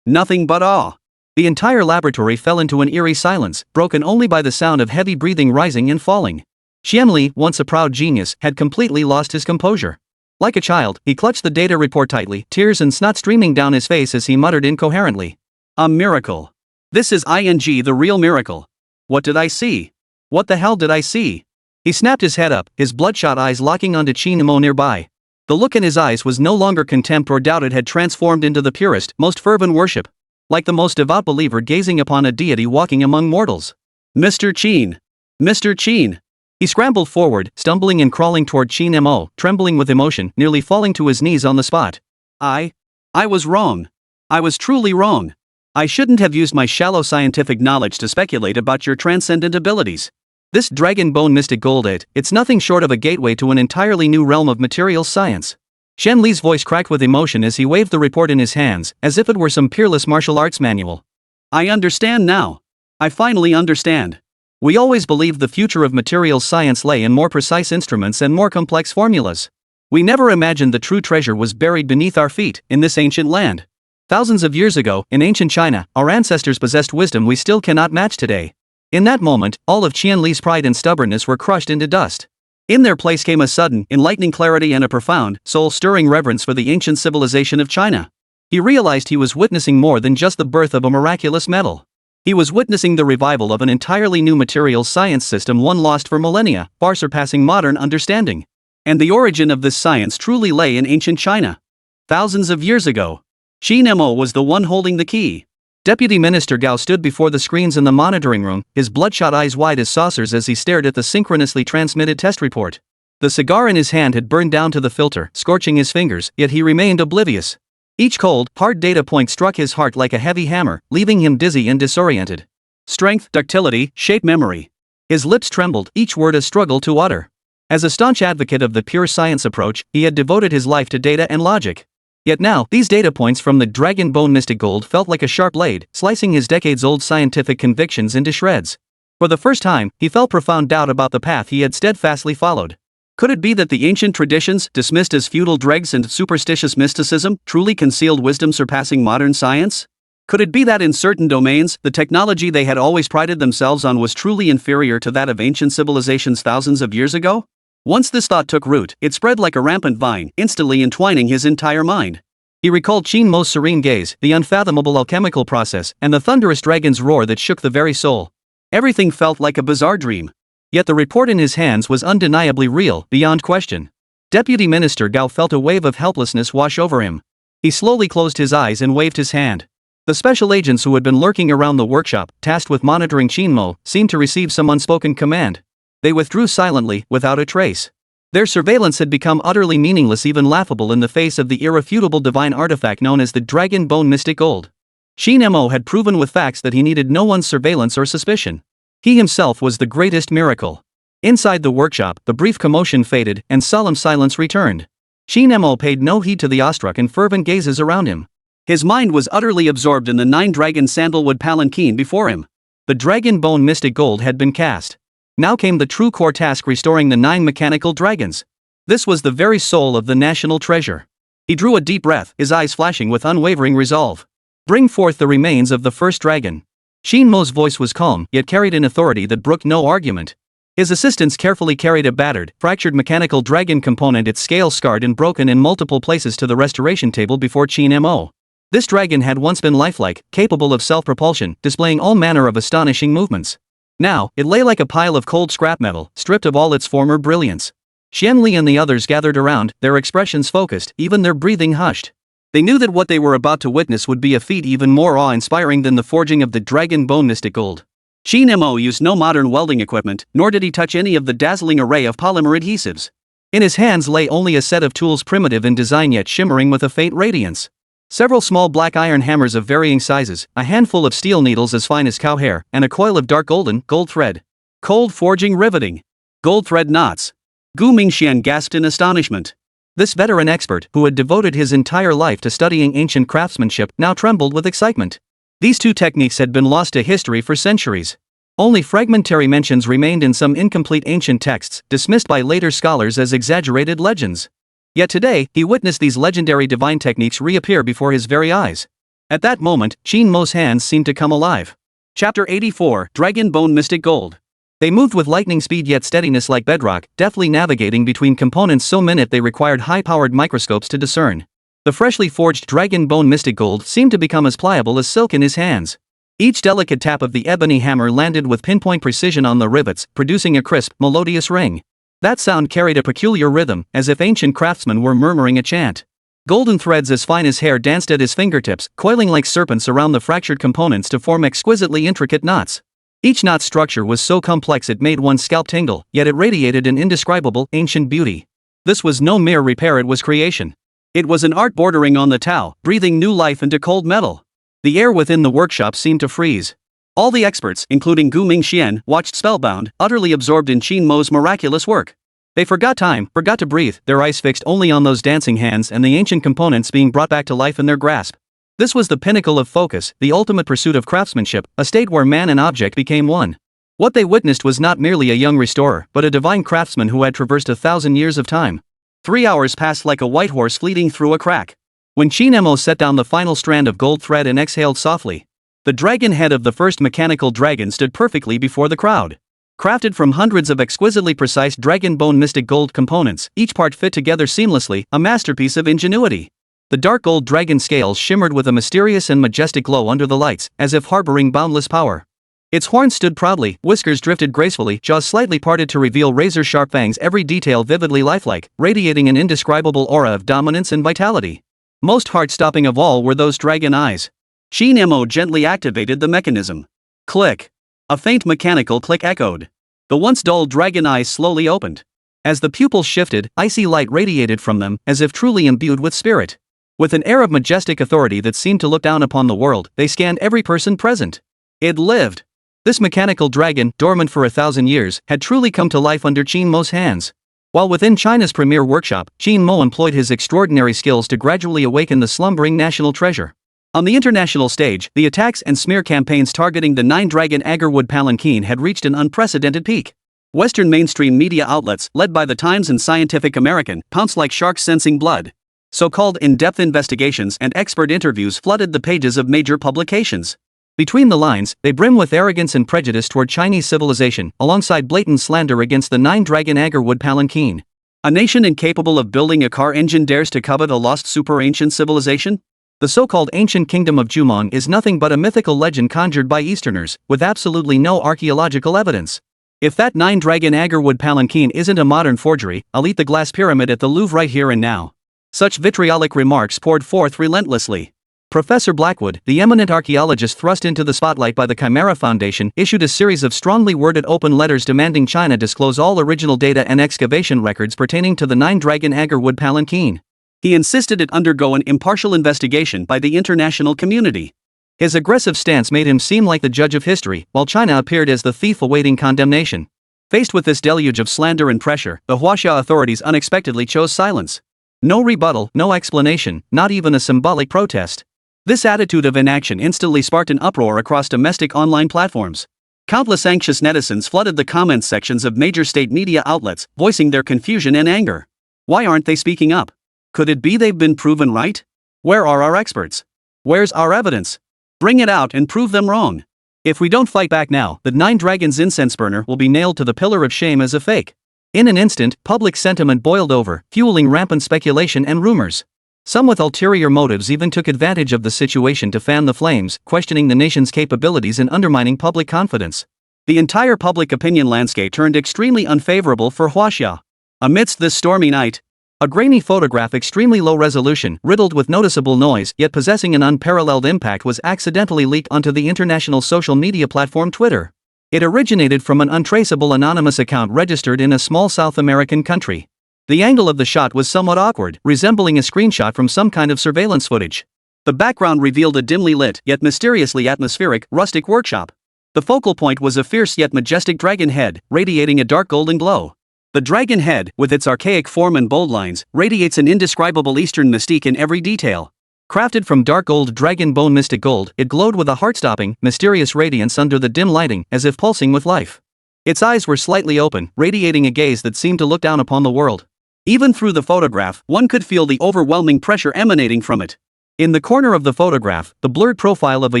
Speaker 1: Nothing but awe. The entire laboratory fell into an eerie silence, broken only by the sound of heavy breathing rising and falling. Xianli, once a proud genius, had completely lost his composure. Like a child, he clutched the data report tightly, tears and snot streaming down his face as he muttered incoherently. A miracle. This is the real miracle. What did I see? What the hell did I see? He snapped his head up, his bloodshot eyes locking onto Qin Mo nearby. The look in his eyes was no longer contempt or doubt, it had transformed into the purest, most fervent worship. Like the most devout believer gazing upon a deity walking among mortals. Mr. Qin! Mr. Qin! He scrambled forward, stumbling and crawling toward Qin Mo, trembling with emotion, nearly falling to his knees on the spot. I was wrong. I was truly wrong. I shouldn't have used my shallow scientific knowledge to speculate about your transcendent abilities. This Dragon Bone Mystic Gold, it's nothing short of a gateway to an entirely new realm of materials science. Shen Li's voice cracked with emotion as he waved the report in his hands, as if it were some peerless martial arts manual. I understand now. I finally understand. We always believed the future of materials science lay in more precise instruments and more complex formulas. We never imagined the true treasure was buried beneath our feet, in this ancient land. Thousands of years ago, in ancient China, our ancestors possessed wisdom we still cannot match today. In that moment, all of Qian Li's pride and stubbornness were crushed into dust. In their place came a sudden, enlightening clarity and a profound, soul-stirring reverence for the ancient civilization of China. He realized he was witnessing more than just the birth of a miraculous metal. He was witnessing the revival of an entirely new materials science system, one lost for millennia, far surpassing modern understanding. And the origin of this science truly lay in ancient China. Thousands of years ago. Qin Mo was the one holding the key. Deputy Minister Gao stood before the screens in the monitoring room, his bloodshot eyes wide as saucers as he stared at the synchronously transmitted test report. The cigar in his hand had burned down to the filter, scorching his fingers, yet he remained oblivious. Each cold, hard data point struck his heart like a heavy hammer, leaving him dizzy and disoriented. Strength, ductility, shape memory. His lips trembled, each word a struggle to utter. As a staunch advocate of the pure science approach, he had devoted his life to data and logic. Yet now, these data points from the dragon bone mystic gold felt like a sharp blade, slicing his decades-old scientific convictions into shreds. For the first time, he felt profound doubt about the path he had steadfastly followed. Could it be that the ancient traditions, dismissed as feudal dregs and superstitious mysticism, truly concealed wisdom surpassing modern science? Could it be that in certain domains, the technology they had always prided themselves on was truly inferior to that of ancient civilizations thousands of years ago? Once this thought took root, it spread like a rampant vine, instantly entwining his entire mind. He recalled Qin Mo's serene gaze, the unfathomable alchemical process, and the thunderous dragon's roar that shook the very soul. Everything felt like a bizarre dream. Yet the report in his hands was undeniably real, beyond question. Deputy Minister Gao felt a wave of helplessness wash over him. He slowly closed his eyes and waved his hand. The special agents who had been lurking around the workshop, tasked with monitoring Qin Mo, seemed to receive some unspoken command. They withdrew silently, without a trace. Their surveillance had become utterly meaningless, even laughable in the face of the irrefutable divine artifact known as the Dragon Bone Mystic Gold. Qin Mo had proven with facts that he needed no one's surveillance or suspicion. He himself was the greatest miracle. Inside the workshop, the brief commotion faded, and solemn silence returned. Qin Mo paid no heed to the awestruck and fervent gazes around him. His mind was utterly absorbed in the 9-dragon sandalwood palanquin before him. The Dragon Bone Mystic Gold had been cast. Now came the true core task, restoring the 9 mechanical dragons. This was the very soul of the national treasure. He drew a deep breath, his eyes flashing with unwavering resolve. Bring forth the remains of the first dragon. Qin Mo's voice was calm, yet carried an authority that brooked no argument. His assistants carefully carried a battered, fractured mechanical dragon component, its scales scarred and broken in multiple places, to the restoration table before Qin Mo. This dragon had once been lifelike, capable of self-propulsion, displaying all manner of astonishing movements. Now, it lay like a pile of cold scrap metal, stripped of all its former brilliance. Xianli and the others gathered around, their expressions focused, even their breathing hushed. They knew that what they were about to witness would be a feat even more awe-inspiring than the forging of the Dragon Bone Mystic Gold. Qin Mo used no modern welding equipment, nor did he touch any of the dazzling array of polymer adhesives. In his hands lay only a set of tools, primitive in design yet shimmering with a faint radiance. Several small black iron hammers of varying sizes, a handful of steel needles as fine as cow hair, and a coil of dark gold thread. Cold forging, riveting. Gold thread knots. Gu Mingxian gasped in astonishment. This veteran expert, who had devoted his entire life to studying ancient craftsmanship, now trembled with excitement. These two techniques had been lost to history for centuries. Only fragmentary mentions remained in some incomplete ancient texts, dismissed by later scholars as exaggerated legends. Yet today, he witnessed these legendary divine techniques reappear before his very eyes. At that moment, Qin Mo's hands seemed to come alive. Chapter 84, Dragon Bone Mystic Gold. They moved with lightning speed yet steadiness like bedrock, deftly navigating between components so minute they required high-powered microscopes to discern. The freshly forged Dragon Bone Mystic Gold seemed to become as pliable as silk in his hands. Each delicate tap of the ebony hammer landed with pinpoint precision on the rivets, producing a crisp, melodious ring. That sound carried a peculiar rhythm, as if ancient craftsmen were murmuring a chant. Golden threads as fine as hair danced at his fingertips, coiling like serpents around the fractured components to form exquisitely intricate knots. Each knot structure was so complex it made one's scalp tingle, yet it radiated an indescribable, ancient beauty. This was no mere repair, it was creation. It was an art bordering on the Tao, breathing new life into cold metal. The air within the workshop seemed to freeze. All the experts, including Gu Mingxian, watched spellbound, utterly absorbed in Qin Mo's miraculous work. They forgot time, forgot to breathe, their eyes fixed only on those dancing hands and the ancient components being brought back to life in their grasp. This was the pinnacle of focus, the ultimate pursuit of craftsmanship, a state where man and object became one. What they witnessed was not merely a young restorer, but a divine craftsman who had traversed 1,000 years of time. 3 hours passed like a white horse fleeting through a crack. When Qin Mo set down the final strand of gold thread and exhaled softly, the dragon head of the first mechanical dragon stood perfectly before the crowd. Crafted from hundreds of exquisitely precise Dragon Bone Mystic Gold components, each part fit together seamlessly, a masterpiece of ingenuity. The dark gold dragon scales shimmered with a mysterious and majestic glow under the lights, as if harboring boundless power. Its horns stood proudly, whiskers drifted gracefully, jaws slightly parted to reveal razor-sharp fangs, every detail vividly lifelike, radiating an indescribable aura of dominance and vitality. Most heart-stopping of all were those dragon eyes. Qin Mo gently activated the mechanism. Click. A faint mechanical click echoed. The once dull dragon eyes slowly opened. As the pupils shifted, icy light radiated from them, as if truly imbued with spirit. With an air of majestic authority that seemed to look down upon the world, they scanned every person present. It lived. This mechanical dragon, dormant for 1,000 years, had truly come to life under Qin Mo's hands. While within China's premier workshop, Qin Mo employed his extraordinary skills to gradually awaken the slumbering national treasure. On the international stage, the attacks and smear campaigns targeting the nine-dragon agarwood palanquin had reached an unprecedented peak. Western mainstream media outlets, led by The Times and Scientific American, pounced like sharks sensing blood. So-called in-depth investigations and expert interviews flooded the pages of major publications. Between the lines, they brim with arrogance and prejudice toward Chinese civilization, alongside blatant slander against the nine-dragon agarwood palanquin. A nation incapable of building a car engine dares to covet a lost super-ancient civilization? The so-called ancient kingdom of Jumong is nothing but a mythical legend conjured by Easterners, with absolutely no archaeological evidence. If that nine-dragon agarwood palanquin isn't a modern forgery, I'll eat the glass pyramid at the Louvre right here and now. Such vitriolic remarks poured forth relentlessly. Professor Blackwood, the eminent archaeologist thrust into the spotlight by the Chimera Foundation, issued a series of strongly worded open letters demanding China disclose all original data and excavation records pertaining to the nine-dragon agarwood palanquin. He insisted it undergo an impartial investigation by the international community. His aggressive stance made him seem like the judge of history, while China appeared as the thief awaiting condemnation. Faced with this deluge of slander and pressure, the Huaxia authorities unexpectedly chose silence. No rebuttal, no explanation, not even a symbolic protest. This attitude of inaction instantly sparked an uproar across domestic online platforms. Countless anxious netizens flooded the comments sections of major state media outlets, voicing their confusion and anger. Why aren't they speaking up? Could it be they've been proven right? Where are our experts? Where's our evidence? Bring it out and prove them wrong. If we don't fight back now, the Nine Dragons incense burner will be nailed to the pillar of shame as a fake. In an instant, public sentiment boiled over, fueling rampant speculation and rumors. Some with ulterior motives even took advantage of the situation to fan the flames, questioning the nation's capabilities and undermining public confidence. The entire public opinion landscape turned extremely unfavorable for Huaxia. Amidst this stormy night, a grainy photograph, extremely low resolution, riddled with noticeable noise, yet possessing an unparalleled impact, was accidentally leaked onto the international social media platform Twitter. It originated from an untraceable anonymous account registered in a small South American country. The angle of the shot was somewhat awkward, resembling a screenshot from some kind of surveillance footage. The background revealed a dimly lit, yet mysteriously atmospheric, rustic workshop. The focal point was a fierce yet majestic dragon head, radiating a dark golden glow. The dragon head, with its archaic form and bold lines, radiates an indescribable Eastern mystique in every detail. Crafted from dark gold dragon bone mystic gold, it glowed with a heart-stopping, mysterious radiance under the dim lighting, as if pulsing with life. Its eyes were slightly open, radiating a gaze that seemed to look down upon the world. Even through the photograph, one could feel the overwhelming pressure emanating from it. In the corner of the photograph, the blurred profile of a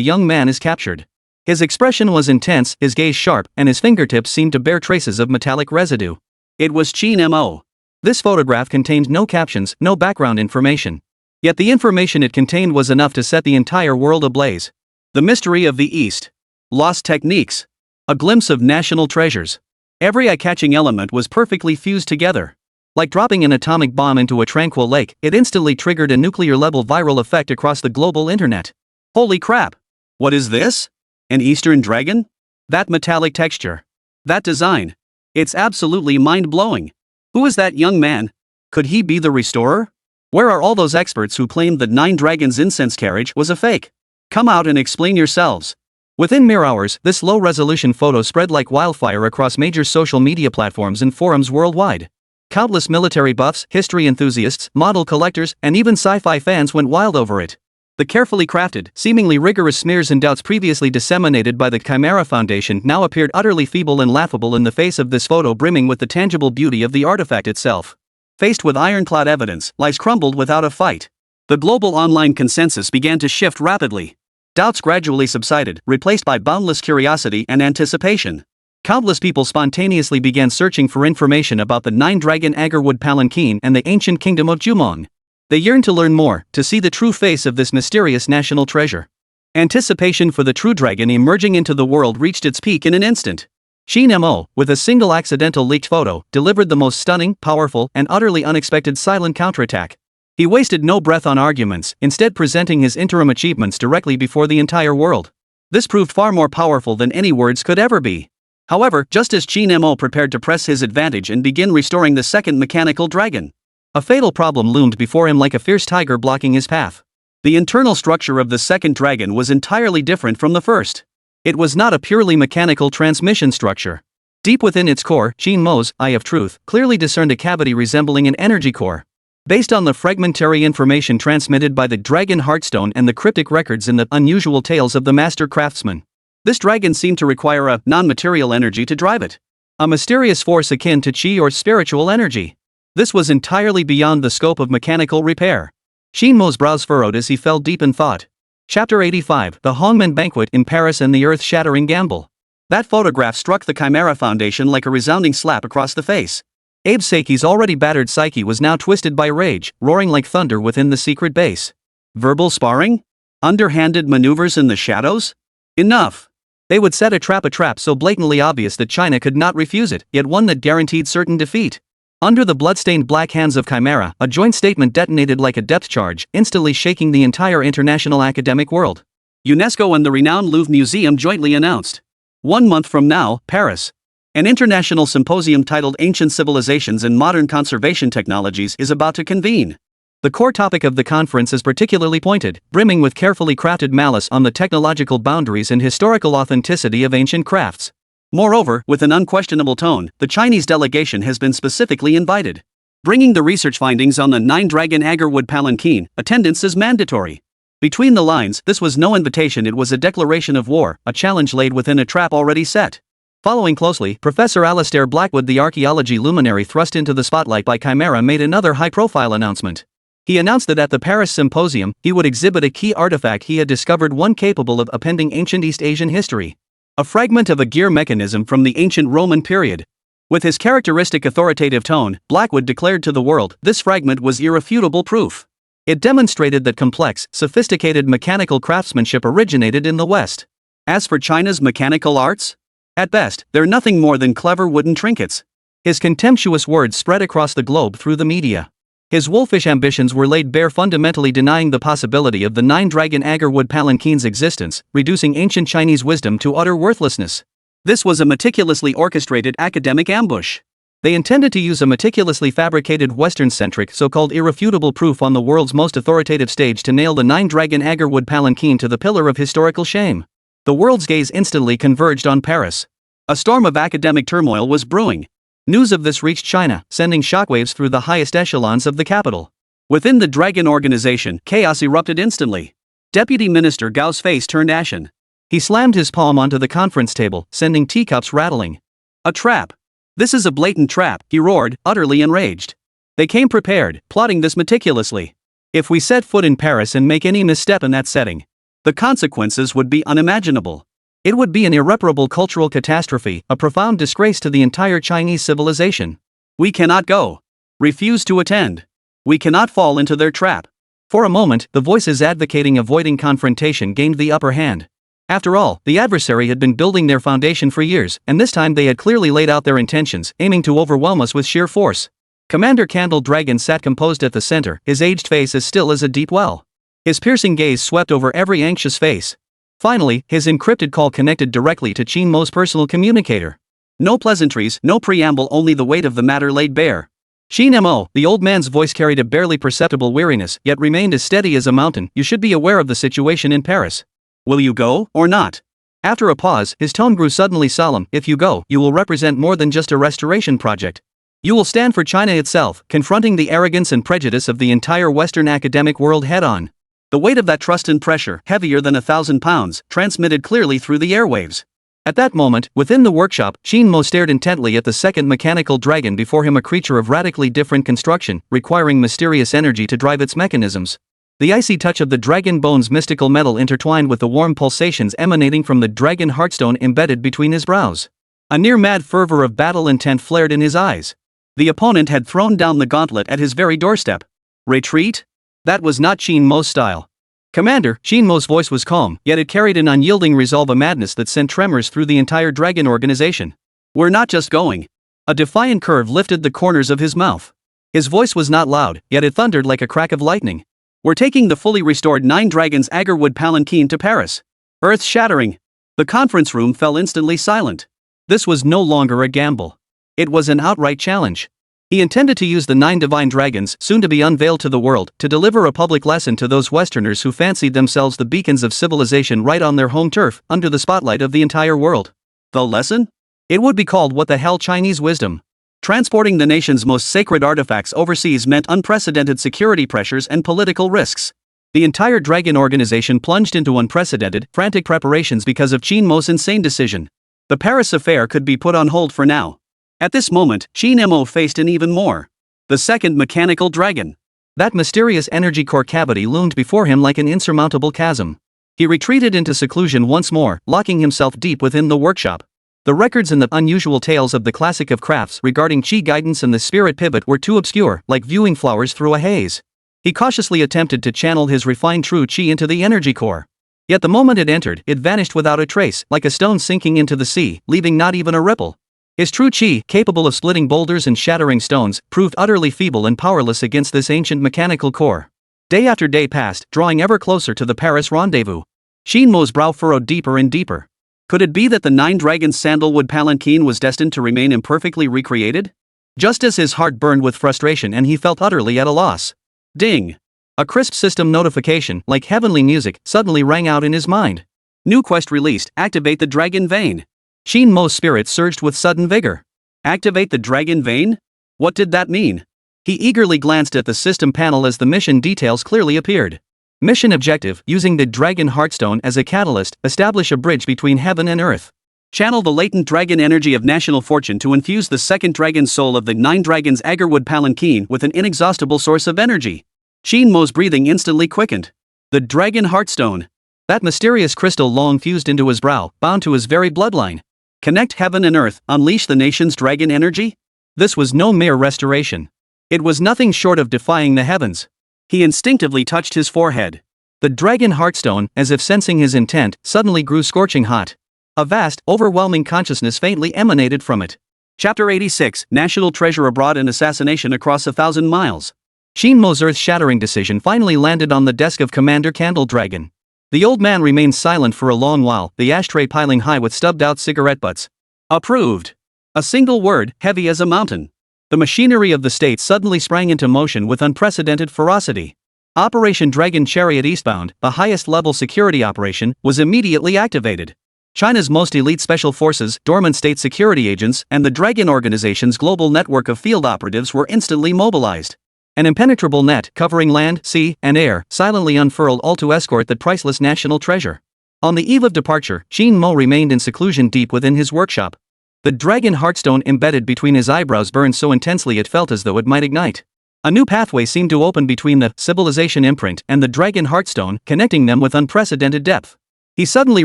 Speaker 1: young man is captured. His expression was intense, his gaze sharp, and his fingertips seemed to bear traces of metallic residue. It was Qin Mo. This photograph contained no captions, no background information. Yet the information it contained was enough to set the entire world ablaze. The mystery of the East. Lost techniques. A glimpse of national treasures. Every eye-catching element was perfectly fused together. Like dropping an atomic bomb into a tranquil lake, it instantly triggered a nuclear-level viral effect across the global internet. Holy crap! What is this? An Eastern dragon? That metallic texture. That design. It's absolutely mind-blowing. Who is that young man? Could he be the restorer? Where are all those experts who claimed that Nine Dragons incense carriage was a fake? Come out and explain yourselves. Within mere hours, this low-resolution photo spread like wildfire across major social media platforms and forums worldwide. Countless military buffs, history enthusiasts, model collectors, and even sci-fi fans went wild over it. The carefully crafted, seemingly rigorous smears and doubts previously disseminated by the Chimera Foundation now appeared utterly feeble and laughable in the face of this photo brimming with the tangible beauty of the artifact itself. Faced with ironclad evidence, lies crumbled without a fight. The global online consensus began to shift rapidly. Doubts gradually subsided, replaced by boundless curiosity and anticipation. Countless people spontaneously began searching for information about the nine-dragon agarwood palanquin and the ancient kingdom of Jumong. They yearned to learn more, to see the true face of this mysterious national treasure. Anticipation for the true dragon emerging into the world reached its peak in an instant. Qin Mo, with a single accidental leaked photo, delivered the most stunning, powerful, and utterly unexpected silent counterattack. He wasted no breath on arguments, instead presenting his interim achievements directly before the entire world. This proved far more powerful than any words could ever be. However, just as Qin Mo prepared to press his advantage and begin restoring the second mechanical dragon, a fatal problem loomed before him like a fierce tiger blocking his path. The internal structure of the second dragon was entirely different from the first. It was not a purely mechanical transmission structure. Deep within its core, Qin Mo's Eye of Truth clearly discerned a cavity resembling an energy core. Based on the fragmentary information transmitted by the dragon heartstone and the cryptic records in the unusual tales of the master craftsman, this dragon seemed to require a non-material energy to drive it. A mysterious force akin to qi or spiritual energy. This was entirely beyond the scope of mechanical repair. Qin Mo's brows furrowed as he fell deep in thought. Chapter 85: The Hongmen Banquet in Paris and the Earth-Shattering Gamble. That photograph struck the Chimera Foundation like a resounding slap across the face. Abe Saki's already battered psyche was now twisted by rage, roaring like thunder within the secret base. Verbal sparring? Underhanded maneuvers in the shadows? Enough! They would set a trap so blatantly obvious that China could not refuse it, yet one that guaranteed certain defeat. Under the bloodstained black hands of Chimera, a joint statement detonated like a depth charge, instantly shaking the entire international academic world. UNESCO and the renowned Louvre Museum jointly announced. 1 month from now, Paris. An international symposium titled Ancient Civilizations and Modern Conservation Technologies is about to convene. The core topic of the conference is particularly pointed, brimming with carefully crafted malice on the technological boundaries and historical authenticity of ancient crafts. Moreover, with an unquestionable tone, the Chinese delegation has been specifically invited. Bringing the research findings on the 9-dragon agarwood palanquin, attendance is mandatory. Between the lines, this was no invitation, it was a declaration of war, a challenge laid within a trap already set. Following closely, Professor Alastair Blackwood, the archaeology luminary thrust into the spotlight by Chimera, made another high-profile announcement. He announced that at the Paris Symposium, he would exhibit a key artifact he had discovered, one capable of appending ancient East Asian history. A fragment of a gear mechanism from the ancient Roman period. With his characteristic authoritative tone, Blackwood declared to the world, this fragment was irrefutable proof. It demonstrated that complex, sophisticated mechanical craftsmanship originated in the West. As for China's mechanical arts? At best, they're nothing more than clever wooden trinkets. His contemptuous words spread across the globe through the media. His wolfish ambitions were laid bare, fundamentally denying the possibility of the 9-dragon agarwood palanquin's existence, reducing ancient Chinese wisdom to utter worthlessness. This was a meticulously orchestrated academic ambush. They intended to use a meticulously fabricated Western-centric so-called irrefutable proof on the world's most authoritative stage to nail the 9-dragon agarwood palanquin to the pillar of historical shame. The world's gaze instantly converged on Paris. A storm of academic turmoil was brewing. News of this reached China, sending shockwaves through the highest echelons of the capital. Within the Dragon organization, chaos erupted instantly. Deputy Minister Gao's face turned ashen. He slammed his palm onto the conference table, sending teacups rattling. A trap. This is a blatant trap, he roared, utterly enraged. They came prepared, plotting this meticulously. If we set foot in Paris and make any misstep in that setting, the consequences would be unimaginable. It would be an irreparable cultural catastrophe, a profound disgrace to the entire Chinese civilization. We cannot go. Refuse to attend. We cannot fall into their trap. For a moment, the voices advocating avoiding confrontation gained the upper hand. After all, the adversary had been building their foundation for years, and this time they had clearly laid out their intentions, aiming to overwhelm us with sheer force. Commander Candle Dragon sat composed at the center, his aged face as still as a deep well. His piercing gaze swept over every anxious face. Finally, his encrypted call connected directly to Qin Mo's personal communicator. No pleasantries, no preamble, only the weight of the matter laid bare. Qin Mo, the old man's voice carried a barely perceptible weariness, yet remained as steady as a mountain. You should be aware of the situation in Paris. Will you go, or not? After a pause, his tone grew suddenly solemn. If you go, you will represent more than just a restoration project. You will stand for China itself, confronting the arrogance and prejudice of the entire Western academic world head-on. The weight of that trust and pressure, heavier than 1,000 pounds, transmitted clearly through the airwaves. At that moment, within the workshop, Qin Mo stared intently at the second mechanical dragon before him, a creature of radically different construction, requiring mysterious energy to drive its mechanisms. The icy touch of the dragon bone's mystical metal intertwined with the warm pulsations emanating from the dragon heartstone embedded between his brows. A near-mad fervor of battle intent flared in his eyes. The opponent had thrown down the gauntlet at his very doorstep. Retreat? That was not Qin Mo's style. Commander, Qin Mo's voice was calm, yet it carried an unyielding resolve, a madness that sent tremors through the entire dragon organization. We're not just going. A defiant curve lifted the corners of his mouth. His voice was not loud, yet it thundered like a crack of lightning. We're taking the fully restored 9 Dragons agarwood palanquin to Paris. Earth-shattering. The conference room fell instantly silent. This was no longer a gamble. It was an outright challenge. He intended to use the 9 divine dragons, soon to be unveiled to the world, to deliver a public lesson to those Westerners who fancied themselves the beacons of civilization right on their home turf, under the spotlight of the entire world. The lesson?
Speaker 2: It would be called what the hell Chinese wisdom. Transporting the nation's most sacred artifacts overseas meant unprecedented security pressures and political risks. The entire Dragon organization plunged into unprecedented, frantic preparations because of Qin Mo's insane decision. The Paris affair could be put on hold for now. At this moment, Qin Mo faced an even more. The second mechanical dragon.
Speaker 1: That mysterious energy core cavity loomed before him like an insurmountable chasm. He retreated into seclusion once more, locking himself deep within the workshop. The records and the unusual tales of the classic of crafts regarding Qi guidance and the spirit pivot were too obscure, like viewing flowers through a haze. He cautiously attempted to channel his refined true Qi into the energy core. Yet the moment it entered, it vanished without a trace, like a stone sinking into the sea, leaving not even a ripple. His true Qi, capable of splitting boulders and shattering stones, proved utterly feeble and powerless against this ancient mechanical core. Day after day passed, drawing ever closer to the Paris rendezvous. Qin Mo's brow furrowed deeper and deeper. Could it be that the Nine Dragons' sandalwood palanquin was destined to remain imperfectly recreated? Just as his heart burned with frustration and he felt utterly at a loss. Ding! A crisp system notification, like heavenly music, suddenly rang out in his mind. New quest released, activate the dragon vein. Qin Mo's spirit surged with sudden vigor. Activate the dragon vein? What did that mean? He eagerly glanced at the system panel as the mission details clearly appeared. Mission objective: using the Dragon Heartstone as a catalyst, establish a bridge between heaven and earth. Channel the latent dragon energy of national fortune to infuse the second dragon soul of the Nine Dragons' Agarwood Palanquin with an inexhaustible source of energy. Qin Mo's breathing instantly quickened. The Dragon Heartstone. That mysterious crystal long fused into his brow, bound to his very bloodline. Connect heaven and earth, unleash the nation's dragon energy? This was no mere restoration. It was nothing short of defying the heavens. He instinctively touched his forehead. The Dragon Heartstone, as if sensing his intent, suddenly grew scorching hot. A vast, overwhelming consciousness faintly emanated from it. Chapter 86, National Treasure Abroad and Assassination Across 1,000 Miles. Qin Mo's earth-shattering decision finally landed on the desk of Commander Candle Dragon. The old man remained silent for a long while, the ashtray piling high with stubbed-out cigarette butts. Approved. A single word, heavy as a mountain. The machinery of the state suddenly sprang into motion with unprecedented ferocity. Operation Dragon Chariot Eastbound, a highest-level security operation, was immediately activated. China's most elite special forces, dormant state security agents, and the Dragon Organization's global network of field operatives were instantly mobilized. An impenetrable net, covering land, sea, and air, silently unfurled all to escort the priceless national treasure. On the eve of departure, Qin Mo remained in seclusion deep within his workshop. The Dragon Heartstone embedded between his eyebrows burned so intensely it felt as though it might ignite. A new pathway seemed to open between the civilization imprint and the Dragon Heartstone, connecting them with unprecedented depth. He suddenly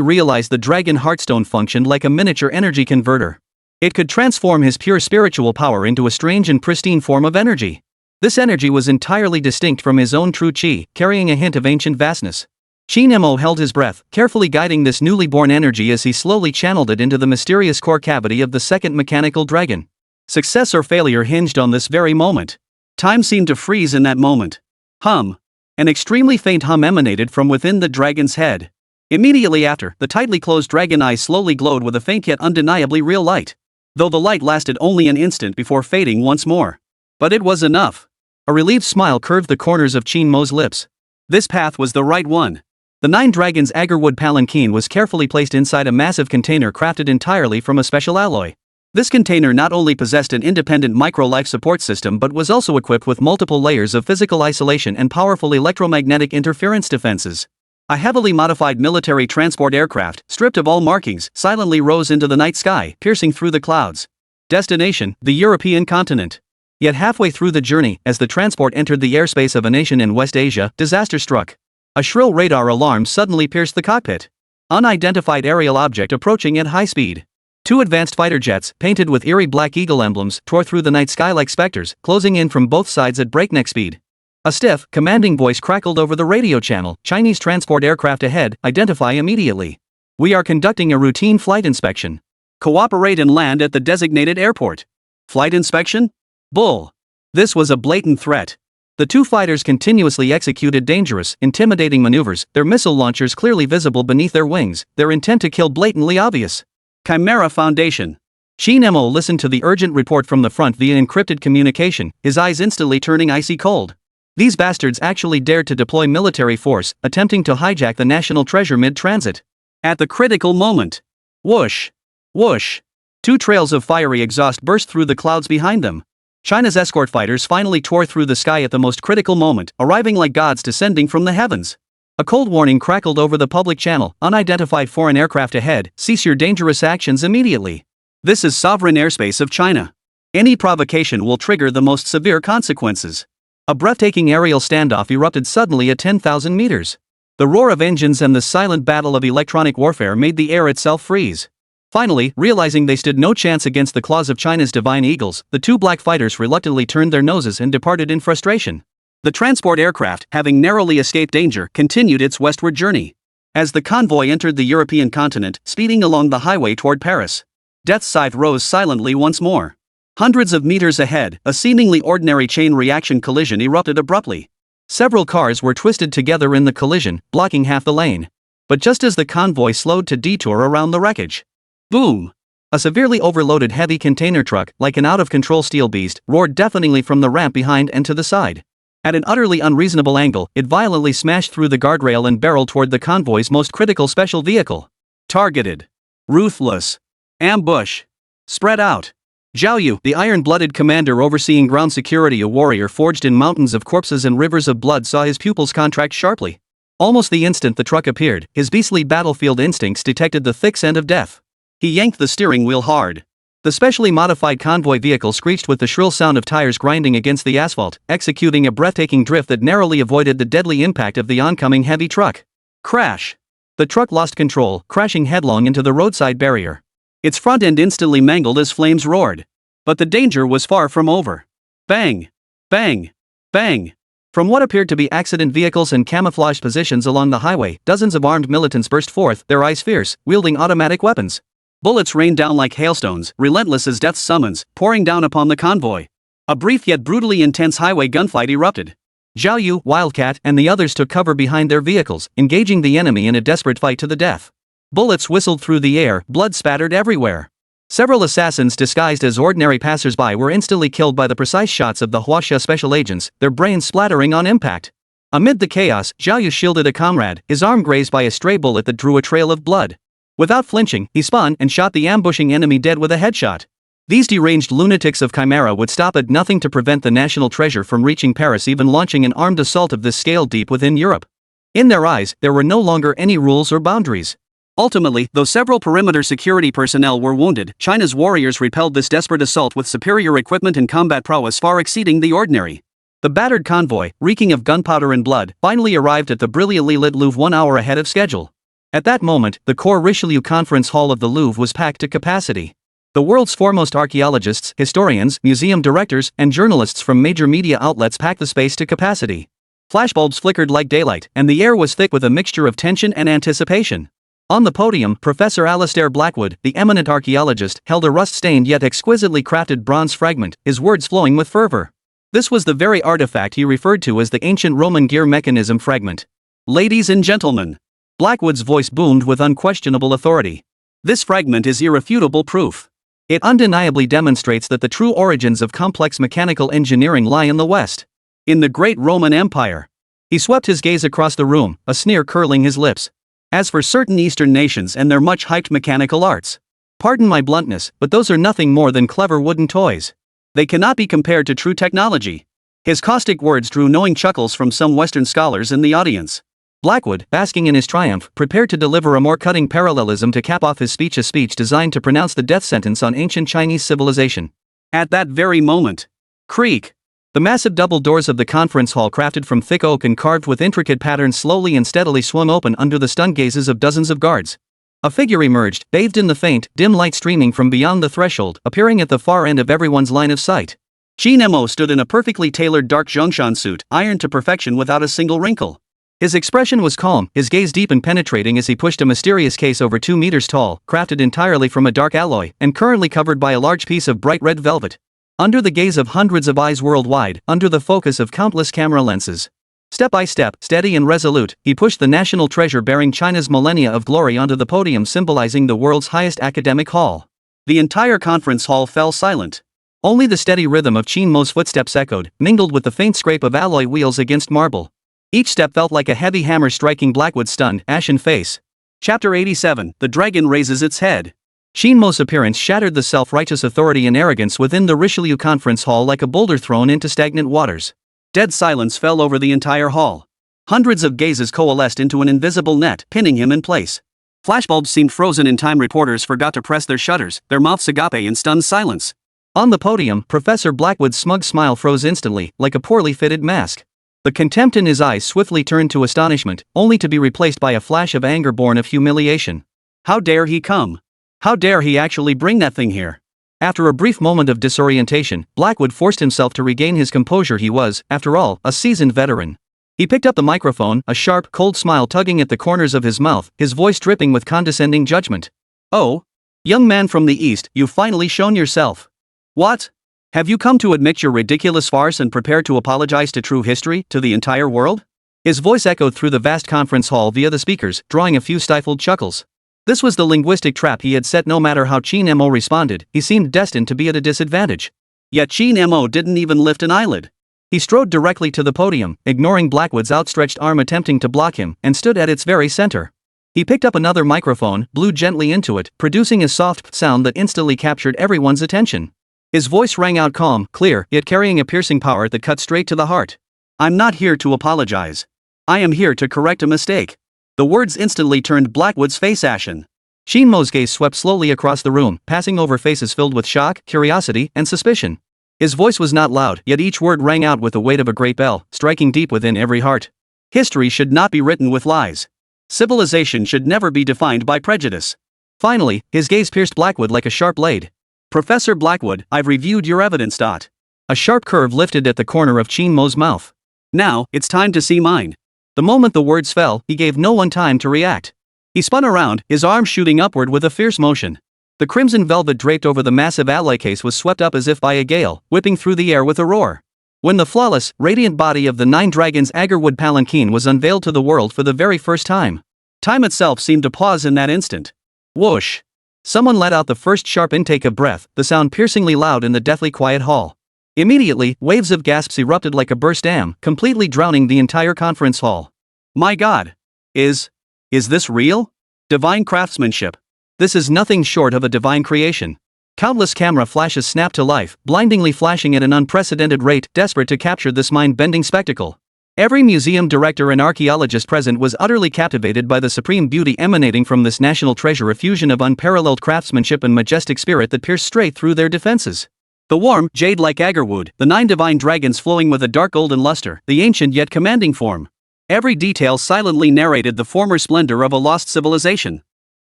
Speaker 1: realized the Dragon Heartstone functioned like a miniature energy converter. It could transform his pure spiritual power into a strange and pristine form of energy. This energy was entirely distinct from his own true Qi, carrying a hint of ancient vastness. Qin Mo held his breath, carefully guiding this newly born energy as he slowly channeled it into the mysterious core cavity of the second mechanical dragon. Success or failure hinged on this very moment. Time seemed to freeze in that moment. Hum. An extremely faint hum emanated from within the dragon's head. Immediately after, the tightly closed dragon eyes slowly glowed with a faint yet undeniably real light. Though the light lasted only an instant before fading once more. But it was enough. A relieved smile curved the corners of Qin Mo's lips. This path was the right one. The Nine Dragons' Agarwood Palanquin was carefully placed inside a massive container crafted entirely from a special alloy. This container not only possessed an independent micro-life support system but was also equipped with multiple layers of physical isolation and powerful electromagnetic interference defenses. A heavily modified military transport aircraft, stripped of all markings, silently rose into the night sky, piercing through the clouds. Destination: the European continent. Yet halfway through the journey, as the transport entered the airspace of a nation in West Asia, disaster struck. A shrill radar alarm suddenly pierced the cockpit. Unidentified aerial object approaching at high speed. Two advanced fighter jets, painted with eerie black eagle emblems, tore through the night sky like specters, closing in from both sides at breakneck speed. A stiff, commanding voice crackled over the radio channel: Chinese transport aircraft ahead, identify immediately. We are conducting a routine flight inspection. Cooperate and land at the designated airport. Flight inspection? Bull. This was a blatant threat. The two fighters continuously executed dangerous, intimidating maneuvers, their missile launchers clearly visible beneath their wings, their intent to kill blatantly obvious. Chimera Foundation. Qin Mo listened to the urgent report from the front via encrypted communication, his eyes instantly turning icy cold. These bastards actually dared to deploy military force, attempting to hijack the national treasure mid-transit. At the critical moment. Whoosh. Whoosh.
Speaker 2: Two trails of fiery exhaust burst through the clouds behind them. China's escort fighters finally tore through the sky at the most critical moment, arriving like gods descending from the heavens. A cold warning crackled over the public channel: unidentified foreign aircraft ahead, cease your dangerous actions immediately. This is sovereign airspace of China. Any provocation will trigger the most severe consequences. A breathtaking aerial standoff erupted suddenly at 10,000 meters. The roar of engines and the silent battle of electronic warfare made the air itself freeze. Finally, realizing they stood no chance against the claws of China's divine eagles, the two black fighters reluctantly turned their noses and departed in frustration. The transport aircraft, having narrowly escaped danger, continued its westward journey. As the convoy entered the European continent, speeding along the highway toward Paris, Death's scythe rose silently once more. Hundreds of meters ahead, a seemingly ordinary chain reaction collision erupted abruptly. Several cars were twisted together in the collision, blocking half the lane. But just as the convoy slowed to detour around the wreckage, boom! A severely overloaded heavy container truck, like an out-of-control steel beast, roared deafeningly from the ramp behind and to the side. At an utterly unreasonable angle, it violently smashed through the guardrail and barreled toward the convoy's most critical special vehicle. Targeted. Ruthless. Ambush. Spread out. Zhao Yu, the iron-blooded commander overseeing ground security, a warrior forged in mountains of corpses and rivers of blood, saw his pupils contract sharply. Almost the instant the truck appeared, his beastly battlefield instincts detected the thick scent of death. He yanked the steering wheel hard. The specially modified convoy vehicle screeched with the shrill sound of tires grinding against the asphalt, executing a breathtaking drift that narrowly avoided the deadly impact of the oncoming heavy truck. Crash! The truck lost control, crashing headlong into the roadside barrier. Its front end instantly mangled as flames roared. But the danger was far from over. Bang! Bang! Bang! From what appeared to be accident vehicles and camouflaged positions along the highway, dozens of armed militants burst forth, their eyes fierce, wielding automatic weapons. Bullets rained down like hailstones, relentless as death's summons, pouring down upon the convoy. A brief yet brutally intense highway gunfight erupted. Zhao Yu, Wildcat, and the others took cover behind their vehicles, engaging the enemy in a desperate fight to the death. Bullets whistled through the air, blood spattered everywhere. Several assassins disguised as ordinary passers-by were instantly killed by the precise shots of the Huaxia special agents, their brains splattering on impact. Amid the chaos, Zhao Yu shielded a comrade, his arm grazed by a stray bullet that drew a trail of blood. Without flinching, he spun and shot the ambushing enemy dead with a headshot. These deranged lunatics of Chimera would stop at nothing to prevent the national treasure from reaching Paris, even launching an armed assault of this scale deep within Europe. In their eyes, there were no longer any rules or boundaries. Ultimately, though several perimeter security personnel were wounded, China's warriors repelled this desperate assault with superior equipment and combat prowess far exceeding the ordinary. The battered convoy, reeking of gunpowder and blood, finally arrived at the brilliantly lit Louvre 1 hour ahead of schedule. At that moment, the Cour Richelieu Conference Hall of the Louvre was packed to capacity. The world's foremost archaeologists, historians, museum directors, and journalists from major media outlets packed the space to capacity. Flashbulbs flickered like daylight, and the air was thick with a mixture of tension and anticipation. On the podium, Professor Alastair Blackwood, the eminent archaeologist, held a rust-stained yet exquisitely crafted bronze fragment, his words flowing with fervor. This was the very artifact he referred to as the ancient Roman gear mechanism fragment. Ladies and gentlemen, Blackwood's voice boomed with unquestionable authority. This fragment is irrefutable proof. It undeniably demonstrates that the true origins of complex mechanical engineering lie in the West. In the great Roman Empire. He swept his gaze across the room, a sneer curling his lips. As for certain Eastern nations and their much-hyped mechanical arts, pardon my bluntness, but those are nothing more than clever wooden toys. They cannot be compared to true technology. His caustic words drew knowing chuckles from some Western scholars in the audience. Blackwood, basking in his triumph, prepared to deliver a more cutting parallelism to cap off his speech, a speech designed to pronounce the death sentence on ancient Chinese civilization. At that very moment, creak! The massive double doors of the conference hall, crafted from thick oak and carved with intricate patterns, slowly and steadily swung open under the stunned gazes of dozens of guards. A figure emerged, bathed in the faint, dim light streaming from beyond the threshold, appearing at the far end of everyone's line of sight. Qin Mo stood in a perfectly tailored dark Zhongshan suit, ironed to perfection without a single wrinkle. His expression was calm, his gaze deep and penetrating as he pushed a mysterious case over 2 meters tall, crafted entirely from a dark alloy, and currently covered by a large piece of bright red velvet. Under the gaze of hundreds of eyes worldwide, under the focus of countless camera lenses. Step by step, steady and resolute, he pushed the national treasure bearing China's millennia of glory onto the podium, symbolizing the world's highest academic hall. The entire conference hall fell silent. Only the steady rhythm of Qin Mo's footsteps echoed, mingled with the faint scrape of alloy wheels against marble. Each step felt like a heavy hammer striking Blackwood's stunned, ashen face. Chapter 87, The Dragon Raises Its Head.
Speaker 1: Qin Mo's appearance shattered the self-righteous authority and arrogance within the Richelieu conference hall like a boulder thrown into stagnant waters.
Speaker 2: Dead silence fell over the entire hall. Hundreds of gazes coalesced into an invisible net, pinning him in place. Flashbulbs seemed frozen in time. Reporters forgot to press their shutters, their mouths agape in stunned silence.
Speaker 1: On the podium, Professor Blackwood's smug smile froze instantly, like a poorly fitted mask. The contempt in his eyes swiftly turned to astonishment, only to be replaced by a flash of anger born of humiliation.
Speaker 2: How dare he come? How dare he actually bring that thing here?
Speaker 1: After a brief moment of disorientation, Blackwood forced himself to regain his composure. He was, after all, a seasoned veteran. He picked up the microphone, a sharp, cold smile tugging at the corners of his mouth, his voice dripping with condescending judgment.
Speaker 2: Oh? Young man from the East, you've finally shown yourself. What? Have you come to admit your ridiculous farce and prepare to apologize to true history, to the entire world?
Speaker 1: His voice echoed through the vast conference hall via the speakers, drawing a few stifled chuckles. This was the linguistic trap he had set. No matter how Qin Mo responded, he seemed destined to be at a disadvantage.
Speaker 2: Yet Qin Mo didn't even lift an eyelid.
Speaker 1: He strode directly to the podium, ignoring Blackwood's outstretched arm attempting to block him, and stood at its very center. He picked up another microphone, blew gently into it, producing a soft sound that instantly captured everyone's attention. His voice rang out calm, clear, yet carrying a piercing power that cut straight to the heart.
Speaker 2: I'm not here to apologize. I am here to correct a mistake. The words instantly turned Blackwood's face ashen.
Speaker 1: Qin Mo's gaze swept slowly across the room, passing over faces filled with shock, curiosity, and suspicion. His voice was not loud, yet each word rang out with the weight of a great bell, striking deep within every heart.
Speaker 2: History should not be written with lies. Civilization should never be defined by prejudice.
Speaker 1: Finally, his gaze pierced Blackwood like a sharp blade.
Speaker 2: Professor Blackwood, I've reviewed your evidence.
Speaker 1: A sharp curve lifted at the corner of Qin Mo's mouth.
Speaker 2: Now, it's time to see mine.
Speaker 1: The moment the words fell, he gave no one time to react. He spun around, his arm shooting upward with a fierce motion. The crimson velvet draped over the massive alloy case was swept up as if by a gale, whipping through the air with a roar. When the flawless, radiant body of the 9 Dragons agarwood palanquin was unveiled to the world for the very first time, time itself seemed to pause in that instant. Whoosh! Someone let out the first sharp intake of breath, the sound piercingly loud in the deathly quiet hall. Immediately, waves of gasps erupted like a burst dam, completely drowning the entire conference hall.
Speaker 2: My God! Is this real? Divine craftsmanship.
Speaker 1: This is nothing short of a divine creation. Countless camera flashes snapped to life, blindingly flashing at an unprecedented rate, desperate to capture this mind-bending spectacle. Every museum director and archaeologist present was utterly captivated by the supreme beauty emanating from this national treasure, a fusion of unparalleled craftsmanship and majestic spirit that pierced straight through their defenses. The warm, jade-like agarwood, the 9 divine dragons flowing with a dark golden luster, the ancient yet commanding form. Every detail silently narrated the former splendor of a lost civilization.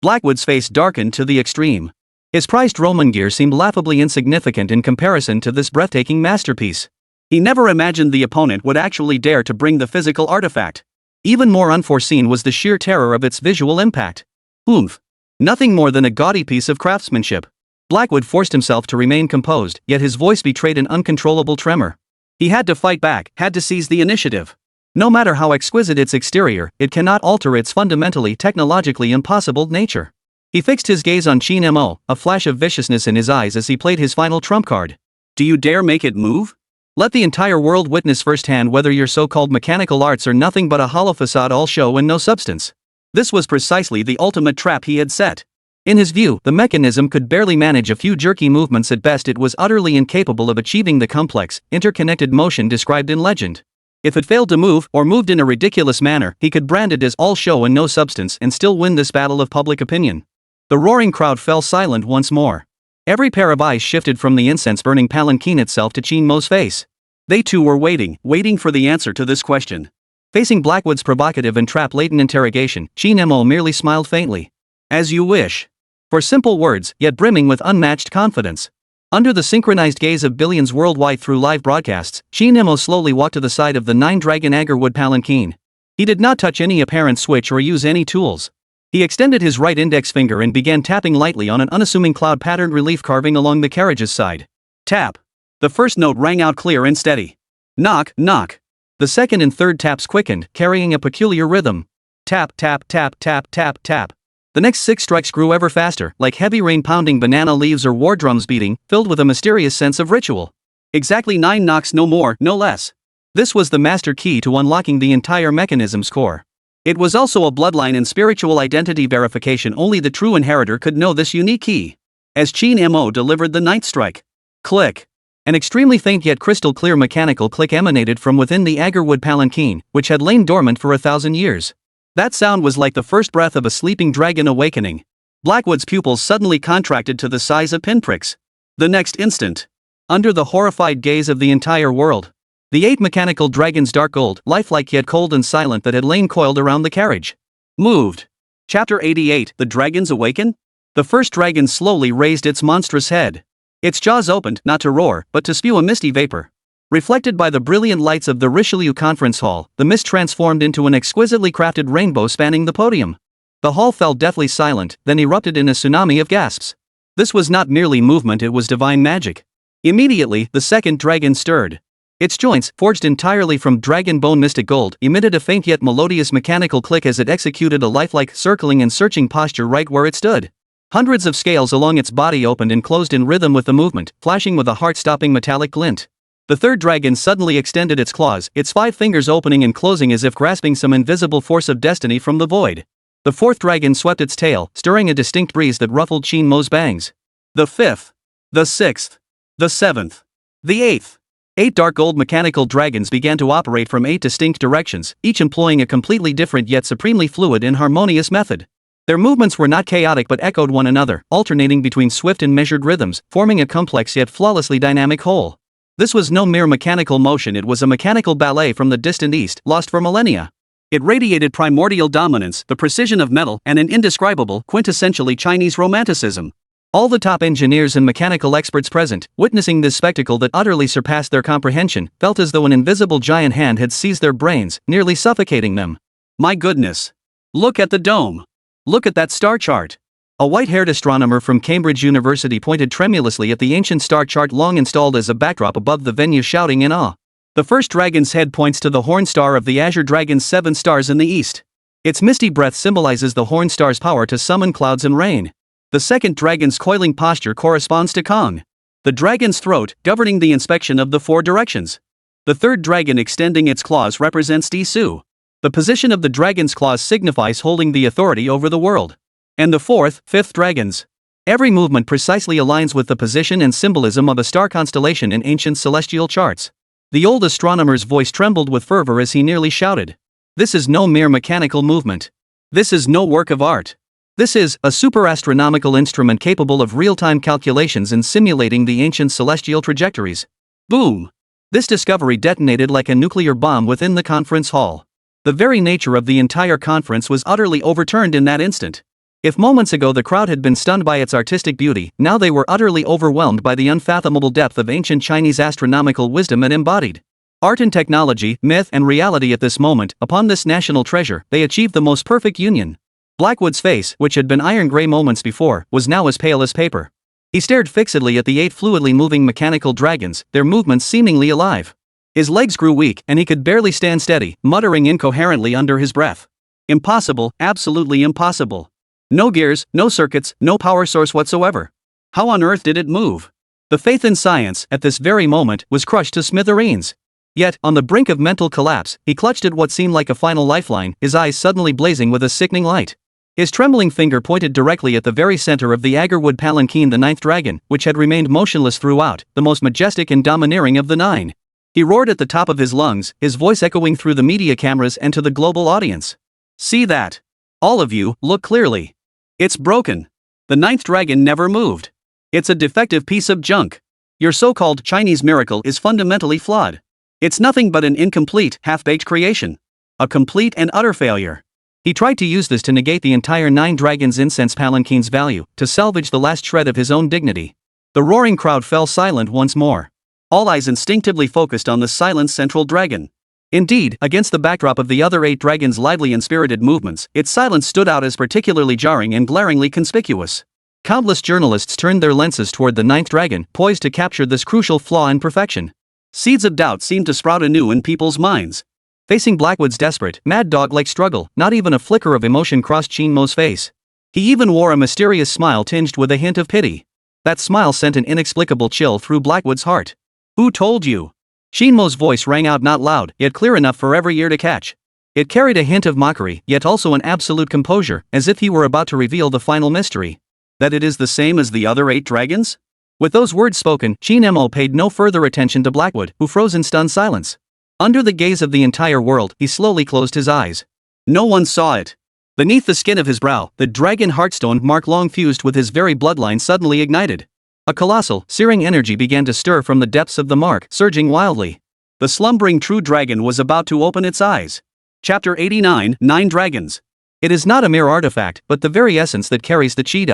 Speaker 1: Blackwood's face darkened to the extreme. His prized Roman gear seemed laughably insignificant in comparison to this breathtaking masterpiece. He never imagined the opponent would actually dare to bring the physical artifact. Even more unforeseen was the sheer terror of its visual impact. Oomph! Nothing more than a gaudy piece of craftsmanship. Blackwood forced himself to remain composed, yet his voice betrayed an uncontrollable tremor. He had to fight back, had to seize the initiative. No matter how exquisite its exterior, it cannot alter its fundamentally technologically impossible nature. He fixed his gaze on Qin Mo, a flash of viciousness in his eyes as he played his final trump card.
Speaker 2: Do you dare make it move?
Speaker 1: Let the entire world witness firsthand whether your so-called mechanical arts are nothing but a hollow facade, all show and no substance.
Speaker 2: This was precisely the ultimate trap he had set.
Speaker 1: In his view, the mechanism could barely manage a few jerky movements. At best, it was utterly incapable of achieving the complex, interconnected motion described in legend. If it failed to move, or moved in a ridiculous manner, he could brand it as all show and no substance and still win this battle of public opinion. The roaring crowd fell silent once more. Every pair of eyes shifted from the incense-burning palanquin itself to Qin Mo's face. They too were waiting for the answer to this question. Facing Blackwood's provocative and trap-laden interrogation, Qin Mo merely smiled faintly. As you wish. For simple words, yet brimming with unmatched confidence. Under the synchronized gaze of billions worldwide through live broadcasts, Qin Mo slowly walked to the side of the 9 Dragon agarwood palanquin. He did not touch any apparent switch or use any tools. He extended his right index finger and began tapping lightly on an unassuming cloud-patterned relief carving along the carriage's side. Tap. The first note rang out clear and steady. Knock, knock. The second and third taps quickened, carrying a peculiar rhythm. Tap, tap, tap, tap, tap, tap. The next 6 strikes grew ever faster, like heavy rain pounding banana leaves or war drums beating, filled with a mysterious sense of ritual. Exactly 9 knocks, no more, no less. This was the master key to unlocking the entire mechanism's core. It was also a bloodline and spiritual identity verification. Only the true inheritor could know this unique key.
Speaker 2: as Qin Mo delivered the ninth strike. Click.
Speaker 1: An extremely faint yet crystal clear mechanical click emanated from within the agarwood palanquin, which had lain dormant for 1,000 years.
Speaker 2: That sound was like the first breath of a sleeping dragon awakening. Blackwood's pupils suddenly contracted to the size of pinpricks. The next instant, under the horrified gaze of the entire world, the 8 mechanical dragons, dark gold, lifelike yet cold and silent, that had lain coiled around the carriage, moved. Chapter 88. The Dragons Awaken? The first dragon slowly raised its monstrous head. Its jaws opened, not to roar, but to spew a misty vapor. Reflected by the brilliant lights of the Richelieu Conference Hall, the mist transformed into an exquisitely crafted rainbow spanning the podium. The hall fell deathly silent, then erupted in a tsunami of gasps. This was not merely movement, it was divine magic. Immediately, the second dragon stirred. Its joints, forged entirely from dragon bone mystic gold, emitted a faint yet melodious mechanical click as it executed a lifelike, circling and searching posture right where it stood. Hundreds of scales along its body opened and closed in rhythm with the movement, flashing with a heart-stopping metallic glint. The third dragon suddenly extended its claws, its 5 fingers opening and closing as if grasping some invisible force of destiny from the void. The fourth dragon swept its tail, stirring a distinct breeze that ruffled Qin Mo's bangs. The fifth, the sixth, the seventh, the eighth. 8 dark gold mechanical dragons began to operate from 8 distinct directions, each employing a completely different yet supremely fluid and harmonious method. Their movements were not chaotic but echoed one another, alternating between swift and measured rhythms, forming a complex yet flawlessly dynamic whole. This was no mere mechanical motion, it was a mechanical ballet from the distant east, lost for millennia. It radiated primordial dominance, the precision of metal, and an indescribable, quintessentially Chinese romanticism. All the top engineers and mechanical experts present, witnessing this spectacle that utterly surpassed their comprehension, felt as though an invisible giant hand had seized their brains, nearly suffocating them. My goodness! Look at the dome! Look at that star chart! A white-haired astronomer from Cambridge University pointed tremulously at the ancient star chart long installed as a backdrop above the venue, shouting in awe. The first dragon's head points to the horn star of the azure dragon's 7 stars in the east. Its misty breath symbolizes the horn star's power to summon clouds and rain. The second dragon's coiling posture corresponds to Kong, the dragon's throat, governing the inspection of the 4 directions. The third dragon extending its claws represents Disu. The position of the dragon's claws signifies holding the authority over the world. And the 4th, 5th dragons. Every movement precisely aligns with the position and symbolism of a star constellation in ancient celestial charts. The old astronomer's voice trembled with fervor as he nearly shouted. This is no mere mechanical movement. This is no work of art. This is a super-astronomical instrument capable of real-time calculations and simulating the ancient celestial trajectories. Boom! This discovery detonated like a nuclear bomb within the conference hall. The very nature of the entire conference was utterly overturned in that instant. If moments ago the crowd had been stunned by its artistic beauty, now they were utterly overwhelmed by the unfathomable depth of ancient Chinese astronomical wisdom it embodied. Art and technology, myth and reality at this moment, upon this national treasure, they achieved the most perfect union. Blackwood's face, which had been iron-gray moments before, was now as pale as paper. He stared fixedly at the 8 fluidly moving mechanical dragons, their movements seemingly alive. His legs grew weak, and he could barely stand steady, muttering incoherently under his breath. Impossible, absolutely impossible. No gears, no circuits, no power source whatsoever. How on earth did it move? The faith in science, at this very moment, was crushed to smithereens. Yet, on the brink of mental collapse, he clutched at what seemed like a final lifeline, his eyes suddenly blazing with a sickening light. His trembling finger pointed directly at the very center of the agarwood palanquin, the 9th dragon, which had remained motionless throughout, the most majestic and domineering of the 9. He roared at the top of his lungs, his voice echoing through the media cameras and to the global audience. See that? All of you, look clearly. It's broken. The 9th dragon never moved. It's a defective piece of junk. Your so-called Chinese miracle is fundamentally flawed. It's nothing but an incomplete, half-baked creation. A complete and utter failure. He tried to use this to negate the entire 9 dragons' incense palanquin's value, to salvage the last shred of his own dignity. The roaring crowd fell silent once more. All eyes instinctively focused on the silent central dragon. Indeed, against the backdrop of the other 8 dragons' lively and spirited movements, its silence stood out as particularly jarring and glaringly conspicuous. Countless journalists turned their lenses toward the 9th dragon, poised to capture this crucial flaw in perfection. Seeds of doubt seemed to sprout anew in people's minds. Facing Blackwood's desperate, mad dog-like struggle, not even a flicker of emotion crossed Qin Mo's face. He even wore a mysterious smile tinged with a hint of pity. That smile sent an inexplicable chill through Blackwood's heart. Who told you? Qin Mo's voice rang out, not loud, yet clear enough for every ear to catch. It carried a hint of mockery, yet also an absolute composure, as if he were about to reveal the final mystery. That it is the same as the other 8 dragons? With those words spoken, Qin Mo paid no further attention to Blackwood, who froze in stunned silence. Under the gaze of the entire world, he slowly closed his eyes. No one saw it. Beneath the skin of his brow, the dragon heartstone mark long fused with his very bloodline suddenly ignited. A colossal, searing energy began to stir from the depths of the mark, surging wildly. The slumbering true dragon was about to open its eyes. Chapter 89, 9 Dragons. It is not a mere artifact, but the very essence that carries the chi.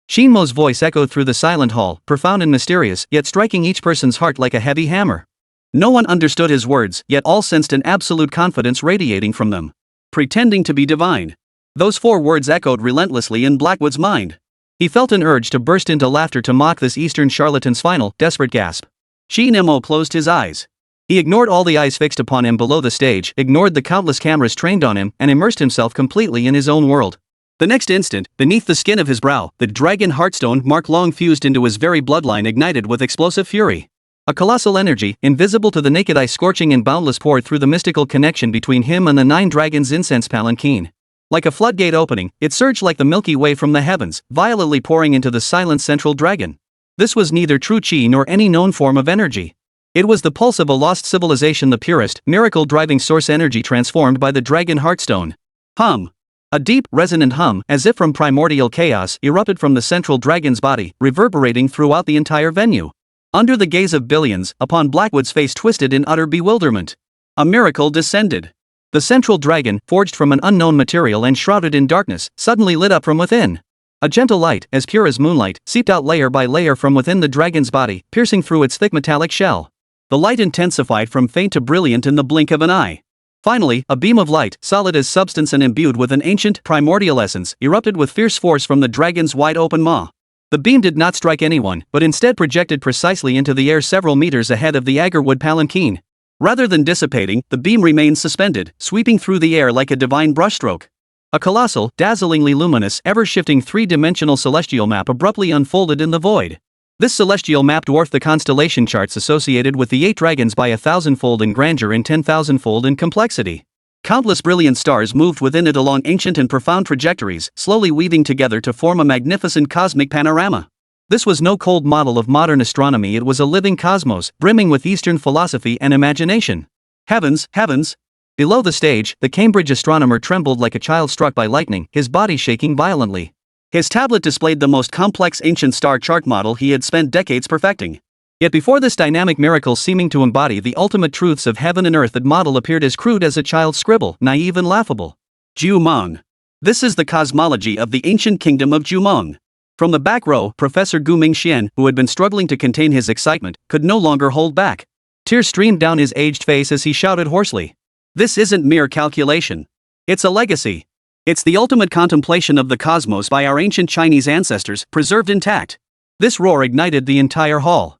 Speaker 2: Qin Mo's voice echoed through the silent hall, profound and mysterious, yet striking each person's heart like a heavy hammer. No one understood his words, yet all sensed an absolute confidence radiating from them. Pretending to be divine. Those 4 words echoed relentlessly in Blackwood's mind. He felt an urge to burst into laughter to mock this Eastern charlatan's final, desperate gasp. Qin Mo closed his eyes. He ignored all the eyes fixed upon him below the stage, ignored the countless cameras trained on him, and immersed himself completely in his own world. The next instant, beneath the skin of his brow, the dragon heartstone mark long fused into his very bloodline ignited with explosive fury. A colossal energy, invisible to the naked eye, scorching and boundless, poured through the mystical connection between him and the 9 dragons' incense palanquin. Like a floodgate opening, it surged like the Milky Way from the heavens, violently pouring into the silent central dragon. This was neither true chi nor any known form of energy. It was the pulse of a lost civilization, the purest, miracle-driving source energy transformed by the dragon heartstone. Hum. A deep, resonant hum, as if from primordial chaos, erupted from the central dragon's body, reverberating throughout the entire venue. Under the gaze of billions, upon Blackwood's face twisted in utter bewilderment. A miracle descended. The central dragon, forged from an unknown material and shrouded in darkness, suddenly lit up from within. A gentle light, as pure as moonlight, seeped out layer by layer from within the dragon's body, piercing through its thick metallic shell. The light intensified from faint to brilliant in the blink of an eye. Finally, a beam of light, solid as substance and imbued with an ancient, primordial essence, erupted with fierce force from the dragon's wide-open maw. The beam did not strike anyone, but instead projected precisely into the air several meters ahead of the agarwood palanquin. Rather than dissipating, the beam remained suspended, sweeping through the air like a divine brushstroke. A colossal, dazzlingly luminous, ever-shifting 3-dimensional celestial map abruptly unfolded in the void. This celestial map dwarfed the constellation charts associated with the 8 dragons by 1,000-fold in grandeur and 10,000-fold in complexity. Countless brilliant stars moved within it along ancient and profound trajectories, slowly weaving together to form a magnificent cosmic panorama. This was no cold model of modern astronomy, it was a living cosmos, brimming with Eastern philosophy and imagination. Heavens, heavens! Below the stage, the Cambridge astronomer trembled like a child struck by lightning, his body shaking violently. His tablet displayed the most complex ancient star chart model he had spent decades perfecting. Yet before this dynamic miracle seeming to embody the ultimate truths of heaven and earth, that model appeared as crude as a child's scribble, naive and laughable. Jumong. This is the cosmology of the ancient kingdom of Jumong. From the back row, Professor Gu Mingxian, who had been struggling to contain his excitement, could no longer hold back. Tears streamed down his aged face as he shouted hoarsely. This isn't mere calculation. It's a legacy. It's the ultimate contemplation of the cosmos by our ancient Chinese ancestors, preserved intact. This roar ignited the entire hall.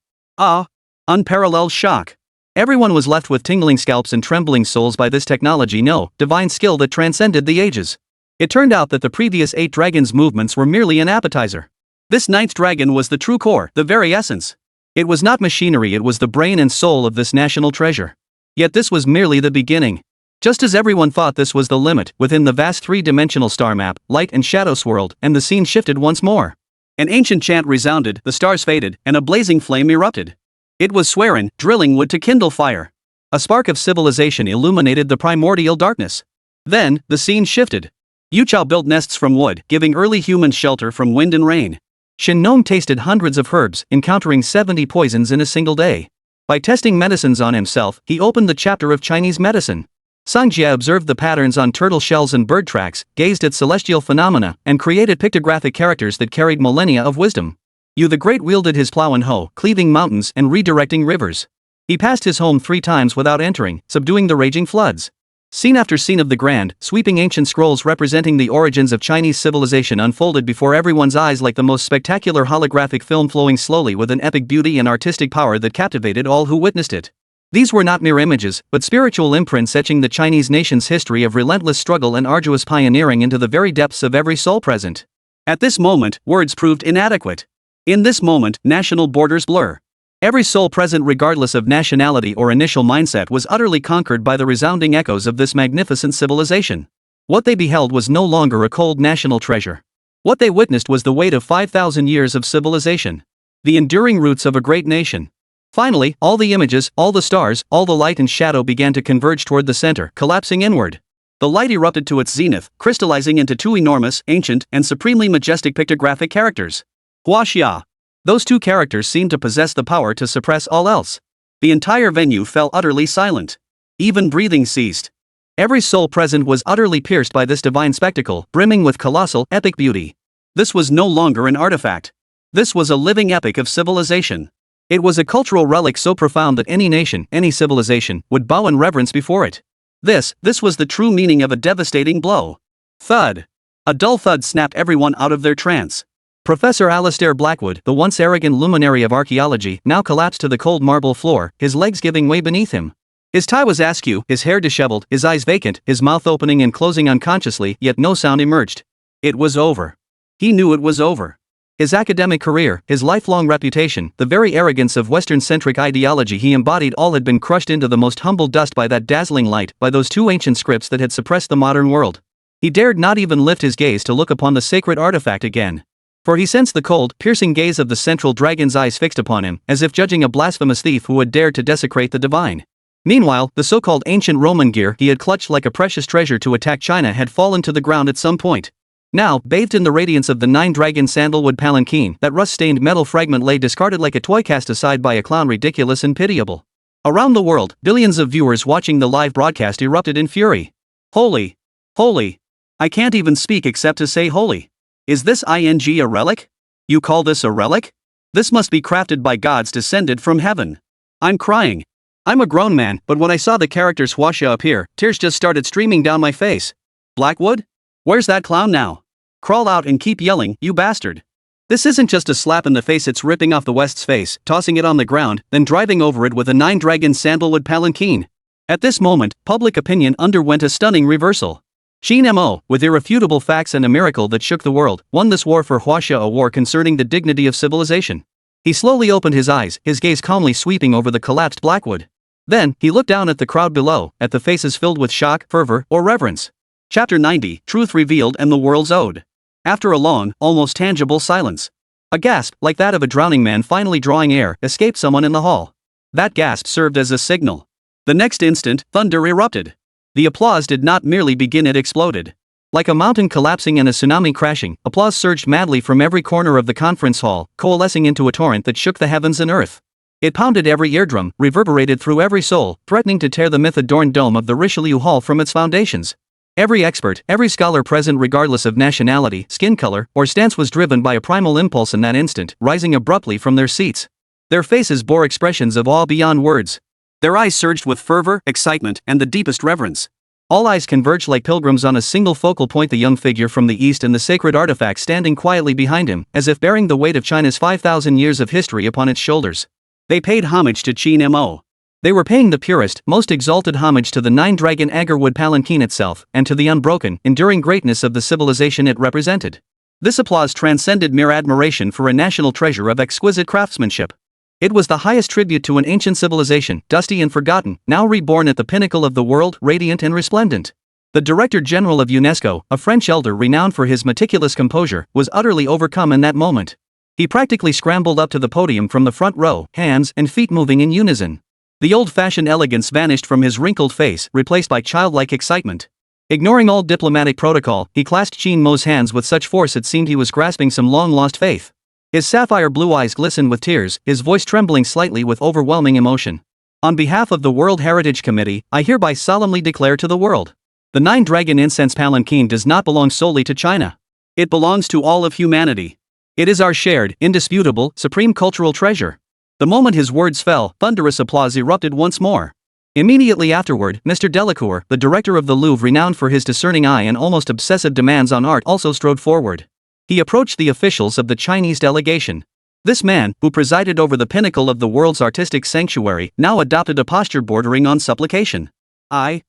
Speaker 2: Unparalleled shock. Everyone was left with tingling scalps and trembling souls by this technology, no, divine skill that transcended the ages. It turned out that the previous 8 dragons' movements were merely an appetizer. This 9th dragon was the true core, the very essence. It was not machinery, it was the brain and soul of this national treasure. Yet this was merely the beginning. Just as everyone thought this was the limit, within the vast 3-dimensional star map, light and shadow swirled, and the scene shifted once more. An ancient chant resounded, the stars faded, and a blazing flame erupted. It was Swearin, drilling wood to kindle fire. A spark of civilization illuminated the primordial darkness. Then, the scene shifted. Yuchao built nests from wood, giving early humans shelter from wind and rain. Shin Nong tasted hundreds of herbs, encountering 70 poisons in a single day. By testing medicines on himself, he opened the chapter of Chinese medicine. Sangjia observed the patterns on turtle shells and bird tracks, gazed at celestial phenomena, and created pictographic characters that carried millennia of wisdom. Yu the Great wielded his plow and hoe, cleaving mountains and redirecting rivers. He passed his home 3 times without entering, subduing the raging floods. Scene after scene of the grand, sweeping ancient scrolls representing the origins of Chinese civilization unfolded before everyone's eyes like the most spectacular holographic film, flowing slowly with an epic beauty and artistic power that captivated all who witnessed it. These were not mere images, but spiritual imprints etching the Chinese nation's history of relentless struggle and arduous pioneering into the very depths of every soul present. At this moment, words proved inadequate. In this moment, national borders blur. Every soul present, regardless of nationality or initial mindset, was utterly conquered by the resounding echoes of this magnificent civilization. What they beheld was no longer a cold national treasure.
Speaker 1: What they witnessed was the weight of 5,000 years of civilization. The enduring roots of a great nation. Finally, all the images, all the stars, all the light and shadow began to converge toward the center, collapsing inward. The light erupted to its zenith, crystallizing into two enormous, ancient, and supremely majestic pictographic characters. Huaxia. Those two characters seemed to possess the power to suppress all else. The entire venue fell utterly silent. Even breathing ceased. Every soul present was utterly pierced by this divine spectacle, brimming with colossal, epic beauty. This was no longer an artifact. This was a living epic of civilization. It was a cultural relic so profound that any nation, any civilization, would bow in reverence before it. This was the true meaning of a devastating blow. Thud. A dull thud snapped everyone out of their trance. Professor Alistair Blackwood, the once arrogant luminary of archaeology, now collapsed to the cold marble floor, his legs giving way beneath him. His tie was askew, his hair disheveled, his eyes vacant, his mouth opening and closing unconsciously, yet no sound emerged. It was over. He knew it was over. His academic career, his lifelong reputation, the very arrogance of Western-centric ideology he embodied, all had been crushed into the most humble dust by that dazzling light, by those two ancient scripts that had suppressed the modern world. He dared not even lift his gaze to look upon the sacred artifact again. For he sensed the cold, piercing gaze of the central dragon's eyes fixed upon him, as if judging a blasphemous thief who had dared to desecrate the divine. Meanwhile, the so-called ancient Roman gear he had clutched like a precious treasure to attack China had fallen to the ground at some point. Now, bathed in the radiance of the nine-dragon sandalwood palanquin, that rust-stained metal fragment lay discarded like a toy cast aside by a clown, ridiculous and pitiable. Around the world, billions of viewers watching the live broadcast erupted in fury. Holy! Holy! I can't even speak except to say holy. Is this a relic? You call this a relic? This must be crafted by gods descended from heaven. I'm crying. I'm a grown man, but when I saw the characters Huaxia appear, tears just started streaming down my face. Blackwood? Where's that clown now? Crawl out and keep yelling, you bastard. This isn't just a slap in the face, it's ripping off the West's face, tossing it on the ground, then driving over it with a nine-dragon sandalwood palanquin. At this moment, public opinion underwent a stunning reversal. Qin Mo, with irrefutable facts and a miracle that shook the world, won this war for Huaxia, a war concerning the dignity of civilization. He slowly opened his eyes, his gaze calmly sweeping over the collapsed Blackwood. Then, he looked down at the crowd below, at the faces filled with shock, fervor, or reverence. Chapter 90, Truth Revealed and the World's Ode. After a long, almost tangible silence, a gasp, like that of a drowning man finally drawing air, escaped someone in the hall. That gasp served as a signal. The next instant, thunder erupted. The applause did not merely begin, it exploded. Like a mountain collapsing and a tsunami crashing, applause surged madly from every corner of the conference hall, coalescing into a torrent that shook the heavens and earth. It pounded every eardrum, reverberated through every soul, threatening to tear the myth-adorned dome of the Richelieu Hall from its foundations. Every expert, every scholar present regardless of nationality, skin color, or stance was driven by a primal impulse in that instant, rising abruptly from their seats. Their faces bore expressions of awe beyond words. Their eyes surged with fervor, excitement, and the deepest reverence. All eyes converged like pilgrims on a single focal point, the young figure from the east and the sacred artifact standing quietly behind him, as if bearing the weight of China's 5,000 years of history upon its shoulders. They paid homage to Qin Mo. They were paying the purest, most exalted homage to the nine-dragon agarwood palanquin itself, and to the unbroken, enduring greatness of the civilization it represented. This applause transcended mere admiration for a national treasure of exquisite craftsmanship. It was the highest tribute to an ancient civilization, dusty and forgotten, now reborn at the pinnacle of the world, radiant and resplendent. The Director General of UNESCO, a French elder renowned for his meticulous composure, was utterly overcome in that moment. He practically scrambled up to the podium from the front row, hands and feet moving in unison. The old-fashioned elegance vanished from his wrinkled face, replaced by childlike excitement. Ignoring all diplomatic protocol, he clasped Qin Mo's hands with such force it seemed he was grasping some long-lost faith. His sapphire blue eyes glistened with tears, his voice trembling slightly with overwhelming emotion. On behalf of the World Heritage Committee, I hereby solemnly declare to the world. The nine-dragon incense palanquin does not belong solely to China. It belongs to all of humanity. It is our shared, indisputable, supreme cultural treasure. The moment his words fell, thunderous applause erupted once more. Immediately afterward, Mr. Delacour, the director of the Louvre renowned for his discerning eye and almost obsessive demands on art, also strode forward. He approached the officials of the Chinese delegation. This man, who presided over the pinnacle of the world's artistic sanctuary, now adopted a posture bordering on supplication. I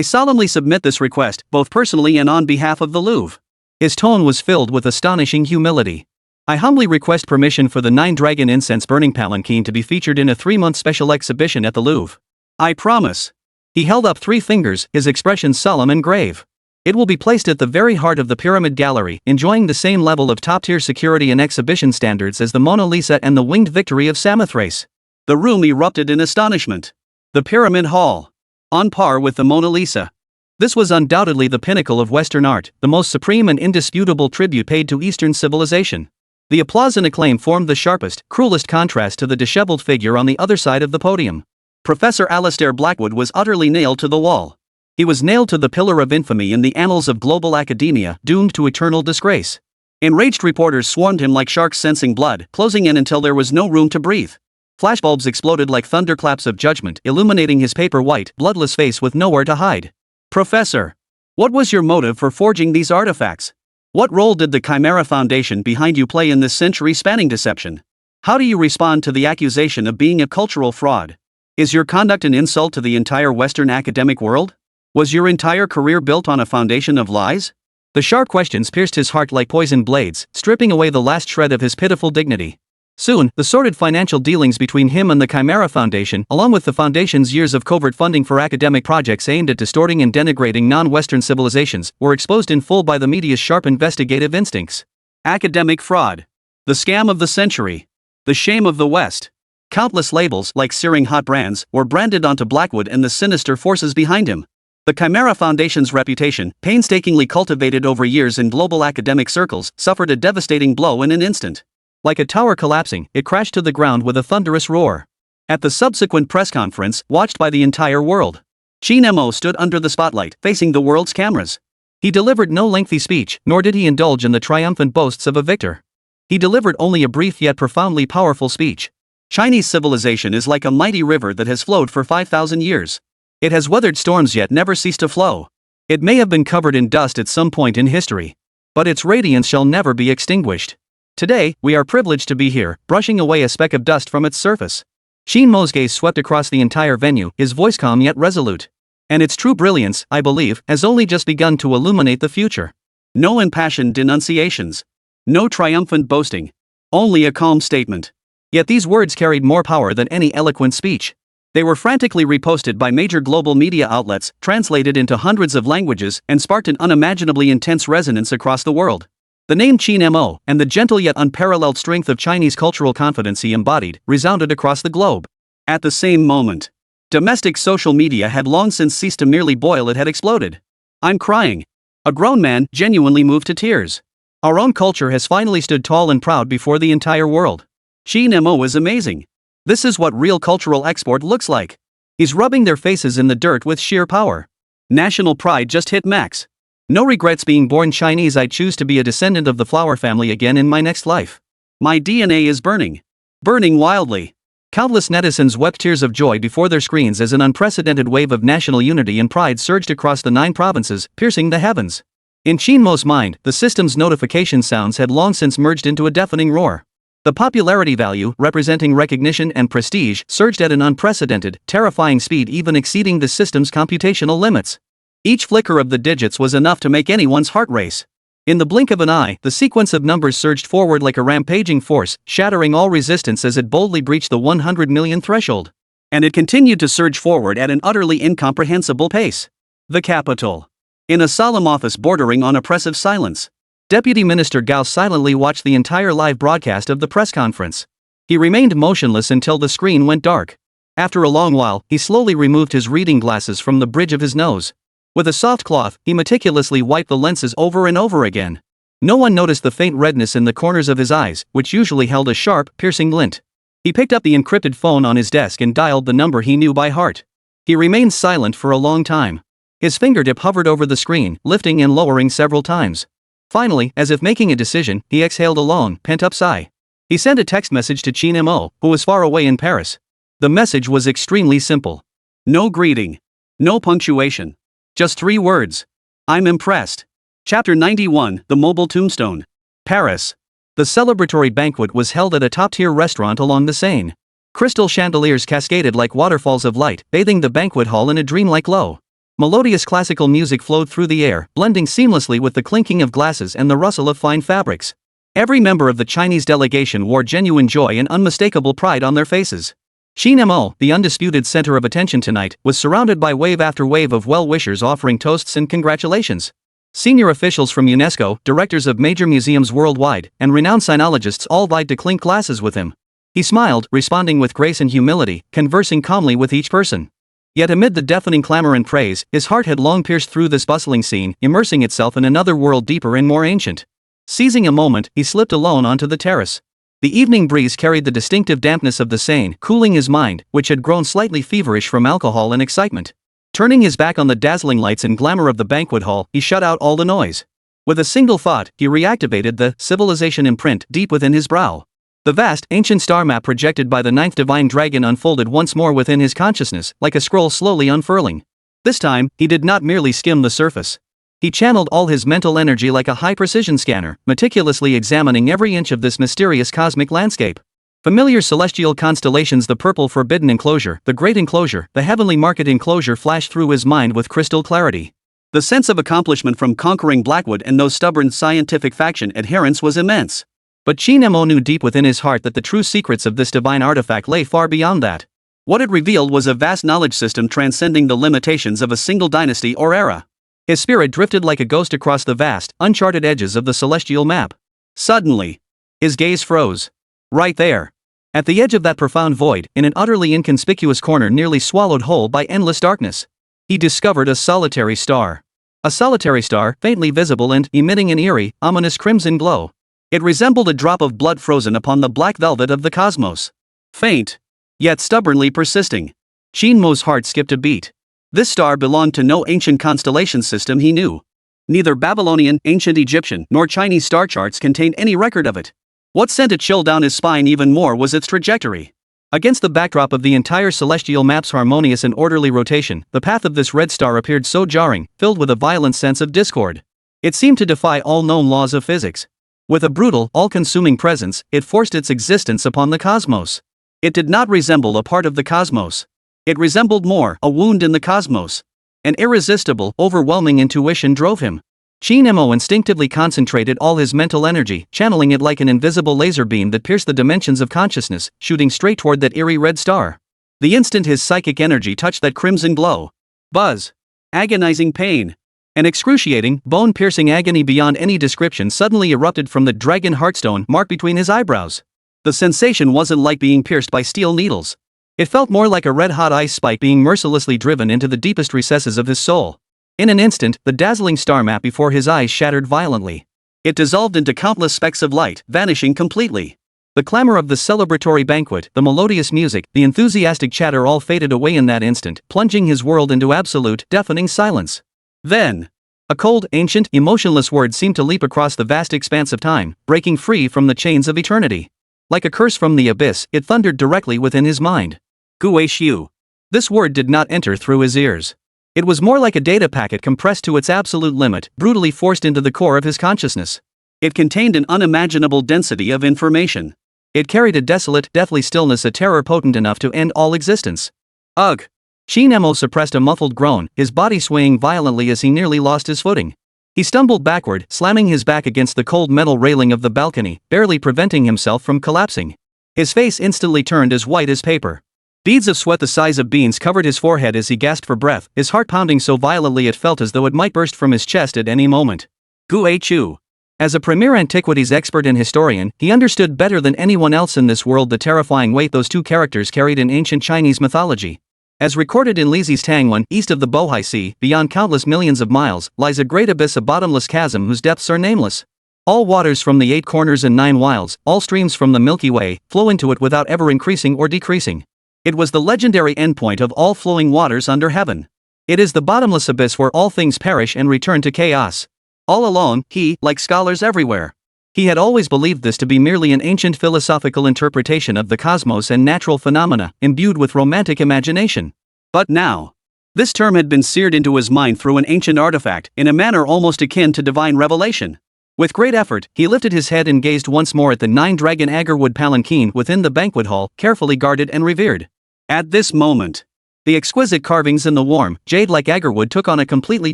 Speaker 1: solemnly submit this request, both personally and on behalf of the Louvre. His tone was filled with astonishing humility. I humbly request permission for the nine-dragon incense-burning palanquin to be featured in a 3-month special exhibition at the Louvre. I promise. He held up 3 fingers, his expression solemn and grave. It will be placed at the very heart of the Pyramid Gallery, enjoying the same level of top-tier security and exhibition standards as the Mona Lisa and the Winged Victory of Samothrace.
Speaker 2: The room erupted in astonishment. The Pyramid Hall. On par with the Mona Lisa. This was undoubtedly the pinnacle of Western art, the most supreme and indisputable tribute paid to Eastern civilization. The applause and acclaim formed the sharpest, cruelest contrast to the disheveled figure on the other side of the podium. Professor Alistair Blackwood was utterly nailed to the wall. He was nailed to the pillar of infamy in the annals of global academia, doomed to eternal disgrace. Enraged reporters swarmed him like sharks sensing blood, closing in until there was no room to breathe. Flashbulbs exploded like thunderclaps of judgment, illuminating his paper-white, bloodless face with nowhere to hide. Professor, what was your motive for forging these artifacts? What role did the Chimera Foundation behind you play in this century-spanning deception? How do you respond to the accusation of being a cultural fraud? Is your conduct an insult to the entire Western academic world? Was your entire career built on a foundation of lies? The sharp questions pierced his heart like poisoned blades, stripping away the last shred of his pitiful dignity. Soon, the sordid financial dealings between him and the Chimera Foundation, along with the Foundation's years of covert funding for academic projects aimed at distorting and denigrating non-Western civilizations, were exposed in full by the media's sharp investigative instincts. Academic fraud. The scam of the century. The shame of the West. Countless labels, like searing hot brands, were branded onto Blackwood and the sinister forces behind him. The Chimera Foundation's reputation, painstakingly cultivated over years in global academic circles, suffered a devastating blow in an instant. Like a tower collapsing, it crashed to the ground with a thunderous roar. At the subsequent press conference, watched by the entire world, Qin Mo stood under the spotlight, facing the world's cameras. He delivered no lengthy speech, nor did he indulge in the triumphant boasts of a victor. He delivered only a brief yet profoundly powerful speech. Chinese civilization is like a mighty river that has flowed for 5,000 years. It has weathered storms yet never ceased to flow. It may have been covered in dust at some point in history, but its radiance shall never be extinguished. Today, we are privileged to be here, brushing away a speck of dust from its surface. Qin Mo's gaze swept across the entire venue, his voice calm yet resolute. And its true brilliance, I believe, has only just begun to illuminate the future. No impassioned denunciations. No triumphant boasting. Only a calm statement. Yet these words carried more power than any eloquent speech. They were frantically reposted by major global media outlets, translated into hundreds of languages, and sparked an unimaginably intense resonance across the world. The name Qin Mo, and the gentle yet unparalleled strength of Chinese cultural confidence he embodied, resounded across the globe. At the same moment, domestic social media had long since ceased to merely boil, it had exploded. I'm crying. A grown man, genuinely moved to tears. Our own culture has finally stood tall and proud before the entire world. Qin Mo is amazing. This is what real cultural export looks like. He's rubbing their faces in the dirt with sheer power. National pride just hit max. No regrets being born Chinese. I choose to be a descendant of the flower family again in my next life. My DNA is burning. Burning wildly. Countless netizens wept tears of joy before their screens as an unprecedented wave of national unity and pride surged across the 9 provinces, piercing the heavens. In Qin Mo's mind, the system's notification sounds had long since merged into a deafening roar. The popularity value, representing recognition and prestige, surged at an unprecedented, terrifying speed, even exceeding the system's computational limits. Each flicker of the digits was enough to make anyone's heart race. In the blink of an eye, the sequence of numbers surged forward like a rampaging force, shattering all resistance as it boldly breached the 100 million threshold. And it continued to surge forward at an utterly incomprehensible pace. The capital. In a solemn office bordering on oppressive silence, Deputy Minister Gao silently watched the entire live broadcast of the press conference. He remained motionless until the screen went dark. After a long while, he slowly removed his reading glasses from the bridge of his nose. With a soft cloth, he meticulously wiped the lenses over and over again. No one noticed the faint redness in the corners of his eyes, which usually held a sharp, piercing glint. He picked up the encrypted phone on his desk and dialed the number he knew by heart. He remained silent for a long time. His fingertip hovered over the screen, lifting and lowering several times. Finally, as if making a decision, he exhaled a long, pent-up sigh. He sent a text message to Qin Mo, who was far away in Paris. The message was extremely simple. No greeting. No punctuation. Just 3 words. I'm impressed. Chapter 91, The Mobile Tombstone. Paris. The celebratory banquet was held at a top-tier restaurant along the Seine. Crystal chandeliers cascaded like waterfalls of light, bathing the banquet hall in a dreamlike glow. Melodious classical music flowed through the air, blending seamlessly with the clinking of glasses and the rustle of fine fabrics. Every member of the Chinese delegation wore genuine joy and unmistakable pride on their faces. Qin Mo, the undisputed center of attention tonight, was surrounded by wave after wave of well-wishers offering toasts and congratulations.
Speaker 1: Senior officials from UNESCO, directors of major museums worldwide, and renowned sinologists all vied to clink glasses with him. He smiled, responding with grace and humility, conversing calmly with each person. Yet amid the deafening clamor and praise, his heart had long pierced through this bustling scene, immersing itself in another world deeper and more ancient. Seizing a moment, he slipped alone onto the terrace. The evening breeze carried the distinctive dampness of the Seine, cooling his mind, which had grown slightly feverish from alcohol and excitement. Turning his back on the dazzling lights and glamour of the banquet hall, he shut out all the noise. With a single thought, he reactivated the civilization imprint deep within his brow. The vast, ancient star map projected by the ninth divine dragon unfolded once more within his consciousness, like a scroll slowly unfurling. This time, he did not merely skim the surface. He channeled all his mental energy like a high-precision scanner, meticulously examining every inch of this mysterious cosmic landscape. Familiar celestial constellations, the purple forbidden enclosure, the great enclosure, the heavenly market enclosure flashed through his mind with crystal clarity. The sense of accomplishment from conquering Blackwood and those stubborn scientific faction adherents was immense. But Qin Mo knew deep within his heart that the true secrets of this divine artifact lay far beyond that. What it revealed was a vast knowledge system transcending the limitations of a single dynasty or era. His spirit drifted like a ghost across the vast, uncharted edges of the celestial map. Suddenly, his gaze froze. Right there. At the edge of that profound void, in an utterly inconspicuous corner nearly swallowed whole by endless darkness, he discovered a solitary star. A solitary star, faintly visible and emitting an eerie, ominous crimson glow. It resembled a drop of blood frozen upon the black velvet of the cosmos. Faint, yet stubbornly persisting. Qin Mo's heart skipped a beat. This star belonged to no ancient constellation system he knew. Neither Babylonian, ancient Egyptian, nor Chinese star charts contained any record of it. What sent a chill down his spine even more was its trajectory. Against the backdrop of the entire celestial map's harmonious and orderly rotation, the path of this red star appeared so jarring, filled with a violent sense of discord. It seemed to defy all known laws of physics. With a brutal, all-consuming presence, it forced its existence upon the cosmos. It did not resemble a part of the cosmos. It resembled more, a wound in the cosmos. An irresistible, overwhelming intuition drove him. Qin Mo instinctively concentrated all his mental energy, channeling it like an invisible laser beam that pierced the dimensions of consciousness, shooting straight toward that eerie red star. The instant his psychic energy touched that crimson glow, buzz, agonizing pain, an excruciating, bone-piercing agony beyond any description suddenly erupted from the dragon heartstone marked between his eyebrows. The sensation wasn't like being pierced by steel needles. It felt more like a red-hot ice spike being mercilessly driven into the deepest recesses of his soul. In an instant, the dazzling star map before his eyes shattered violently. It dissolved into countless specks of light, vanishing completely. The clamor of the celebratory banquet, the melodious music, the enthusiastic chatter all faded away in that instant, plunging his world into absolute, deafening silence. Then, a cold, ancient, emotionless word seemed to leap across the vast expanse of time, breaking free from the chains of eternity. Like a curse from the abyss, it thundered directly within his mind. Guishu. This word did not enter through his ears. It was more like a data packet compressed to its absolute limit, brutally forced into the core of his consciousness. It contained an unimaginable density of information. It carried a desolate, deathly stillness, a terror potent enough to end all existence. Ugh! Qin Mo suppressed a muffled groan, his body swaying violently as he nearly lost his footing. He stumbled backward, slamming his back against the cold metal railing of the balcony, barely preventing himself from collapsing. His face instantly turned as white as paper. Beads of sweat the size of beans covered his forehead as he gasped for breath, his heart pounding so violently it felt as though it might burst from his chest at any moment. Guishu. As a premier antiquities expert and historian, he understood better than anyone else in this world the terrifying weight those two characters carried in ancient Chinese mythology. As recorded in Lizi's Tang, east of the Bohai Sea, beyond countless millions of miles, lies a great abyss, a bottomless chasm whose depths are nameless. All waters from the 8 corners and 9 wilds, all streams from the Milky Way, flow into it without ever increasing or decreasing. It was the legendary endpoint of all flowing waters under heaven. It is the bottomless abyss where all things perish and return to chaos. All alone, he, like scholars everywhere, he had always believed this to be merely an ancient philosophical interpretation of the cosmos and natural phenomena, imbued with romantic imagination. But now, this term had been seared into his mind through an ancient artifact, in a manner almost akin to divine revelation. With great effort, he lifted his head and gazed once more at the 9-dragon agarwood palanquin within the banquet hall, carefully guarded and revered. At this moment, the exquisite carvings in the warm, jade-like agarwood took on a completely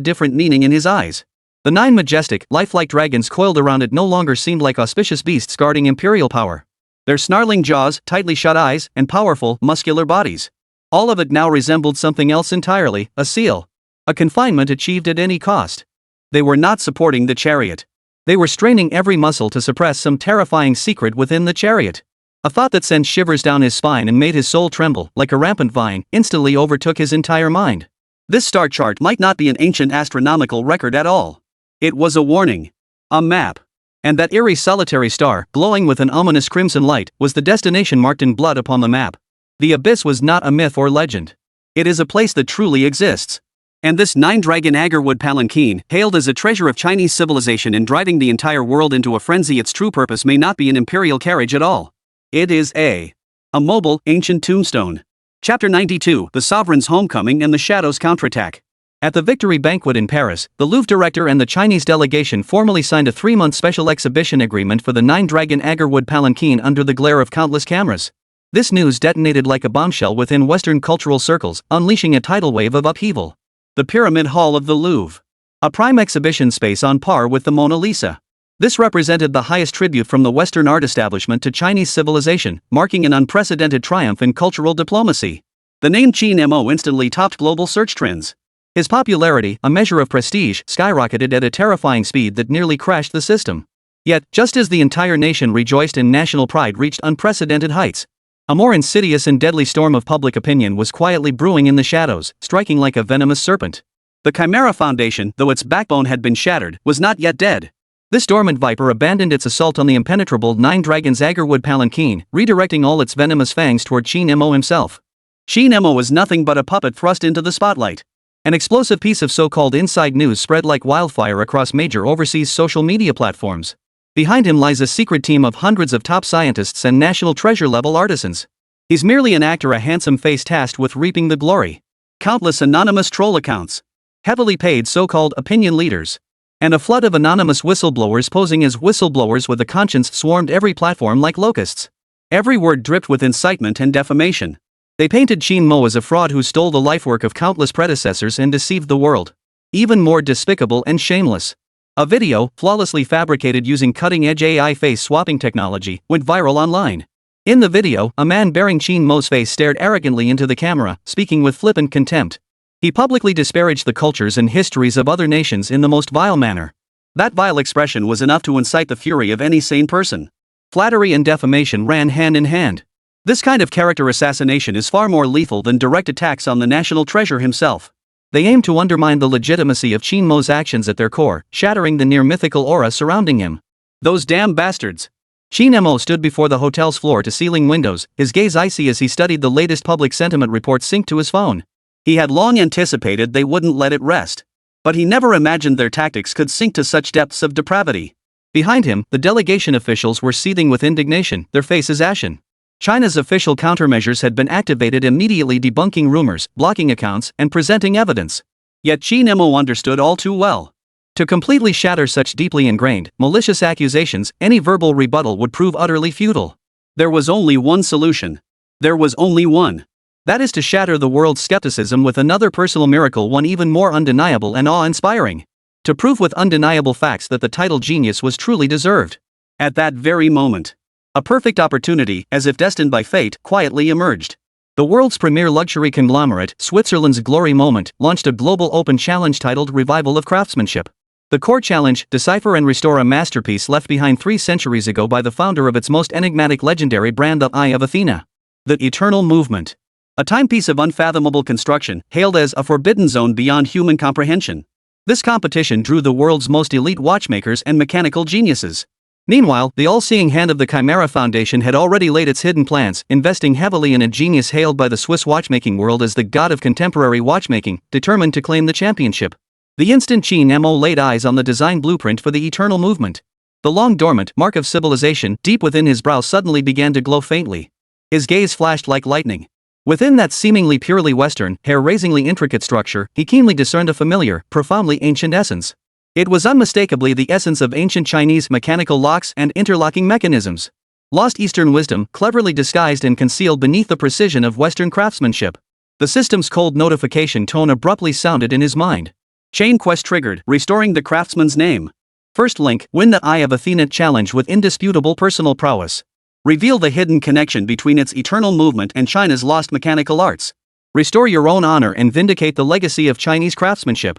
Speaker 1: different meaning in his eyes. The 9 majestic, lifelike dragons coiled around it no longer seemed like auspicious beasts guarding imperial power. Their snarling jaws, tightly shut eyes, and powerful, muscular bodies. All of it now resembled something else entirely, a seal. A confinement achieved at any cost.
Speaker 2: They were not supporting the chariot. They were straining every muscle to suppress some terrifying secret within the chariot. A thought that sent shivers down his spine and made his soul tremble like a rampant vine instantly overtook his entire mind. This star chart might not be an ancient astronomical record at all. It was a warning. A map. And that eerie solitary star, glowing with an ominous crimson light, was the destination marked in blood upon the map. The abyss was not a myth or legend. It is a place that truly exists. And this 9-dragon agarwood palanquin, hailed as a treasure of Chinese civilization and driving the entire world into a frenzy, its true purpose may not be an imperial carriage at all. It is a mobile, ancient tombstone. Chapter 92, The Sovereign's Homecoming and the Shadow's Counterattack. At the Victory Banquet in Paris, the Louvre director and the Chinese delegation formally signed a 3-month special exhibition agreement for the 9-dragon agarwood palanquin under the glare of countless cameras. This news detonated like a bombshell within Western cultural circles, unleashing a tidal wave of upheaval. The Pyramid Hall of the Louvre. A prime exhibition space on par with the Mona Lisa. This represented the highest tribute from the Western art establishment to Chinese civilization, marking an unprecedented triumph in cultural diplomacy. The name Qin Mo instantly topped global search trends. His popularity, a measure of prestige, skyrocketed at a terrifying speed that nearly crashed the system. Yet, just as the entire nation rejoiced and national pride reached unprecedented heights, a more insidious and deadly storm of public opinion was quietly brewing in the shadows, striking like a venomous serpent. The Chimera Foundation, though its backbone had been shattered, was not yet dead. This dormant viper abandoned its assault on the impenetrable 9-dragon's agarwood palanquin, redirecting all its venomous fangs toward Qin Mo himself. Qin Mo was nothing but a puppet thrust into the spotlight. An explosive piece of so-called inside news spread like wildfire across major overseas social media platforms. Behind him lies a secret team of hundreds of top scientists and national treasure-level artisans. He's merely an actor, a handsome face tasked with reaping the glory. Countless anonymous troll accounts. Heavily paid so-called opinion leaders. And a flood of anonymous whistleblowers posing as whistleblowers with a conscience swarmed every platform like locusts. Every word dripped with incitement and defamation. They painted Qin Mo as a fraud who stole the lifework of countless predecessors and deceived the world. Even more despicable and shameless. A video, flawlessly fabricated using cutting-edge AI face-swapping technology, went viral online. In the video, a man bearing Qin Mo's face stared arrogantly into the camera, speaking with flippant contempt. He publicly disparaged the cultures and histories of other nations in the most vile manner. That vile expression was enough to incite the fury of any sane person. Flattery and defamation ran hand in hand. This kind of character assassination is far more lethal than direct attacks on the national treasure himself. They aim to undermine the legitimacy of Qin Mo's actions at their core, shattering the near-mythical aura surrounding him. Those damn bastards! Qin Mo stood before the hotel's floor-to-ceiling windows, his gaze icy as he studied the latest public sentiment report synced to his phone. He had long anticipated they wouldn't let it rest. But he never imagined their tactics could sink to such depths of depravity. Behind him, the delegation officials were seething with indignation, their faces ashen. China's official countermeasures had been activated, immediately debunking rumors, blocking accounts, and presenting evidence. Yet Qin Mo understood all too well. To completely shatter such deeply ingrained, malicious accusations, any verbal rebuttal would prove utterly futile. There was only one solution. There was only one. That is to shatter the world's skepticism with another personal miracle, one even more undeniable and awe-inspiring. To prove with undeniable facts that the title genius was truly deserved. At that very moment, a perfect opportunity, as if destined by fate, quietly emerged. The world's premier luxury conglomerate, Switzerland's Glory Moment, launched a global open challenge titled Revival of Craftsmanship. The core challenge: decipher and restore a masterpiece left behind 3 centuries ago by the founder of its most enigmatic legendary brand, the Eye of Athena. The Eternal Movement. A timepiece of unfathomable construction, hailed as a forbidden zone beyond human comprehension. This competition drew the world's most elite watchmakers and mechanical geniuses. Meanwhile, the all-seeing hand of the Chimera Foundation had already laid its hidden plans, investing heavily in a genius hailed by the Swiss watchmaking world as the god of contemporary watchmaking, determined to claim the championship. The instant Qin Mo laid eyes on the design blueprint for the Eternal Movement, the long-dormant mark of civilization deep within his brow suddenly began to glow faintly. His gaze flashed like lightning. Within that seemingly purely Western, hair-raisingly intricate structure, he keenly discerned a familiar, profoundly ancient essence. It was unmistakably the essence of ancient Chinese mechanical locks and interlocking mechanisms. Lost Eastern wisdom, cleverly disguised and concealed beneath the precision of Western craftsmanship. The system's cold notification tone abruptly sounded in his mind. Chain quest triggered, restoring the craftsman's name. First link: win the Eye of Athena challenge with indisputable personal prowess. Reveal the hidden connection between its eternal movement and China's lost mechanical arts. Restore your own honor and vindicate the legacy of Chinese craftsmanship.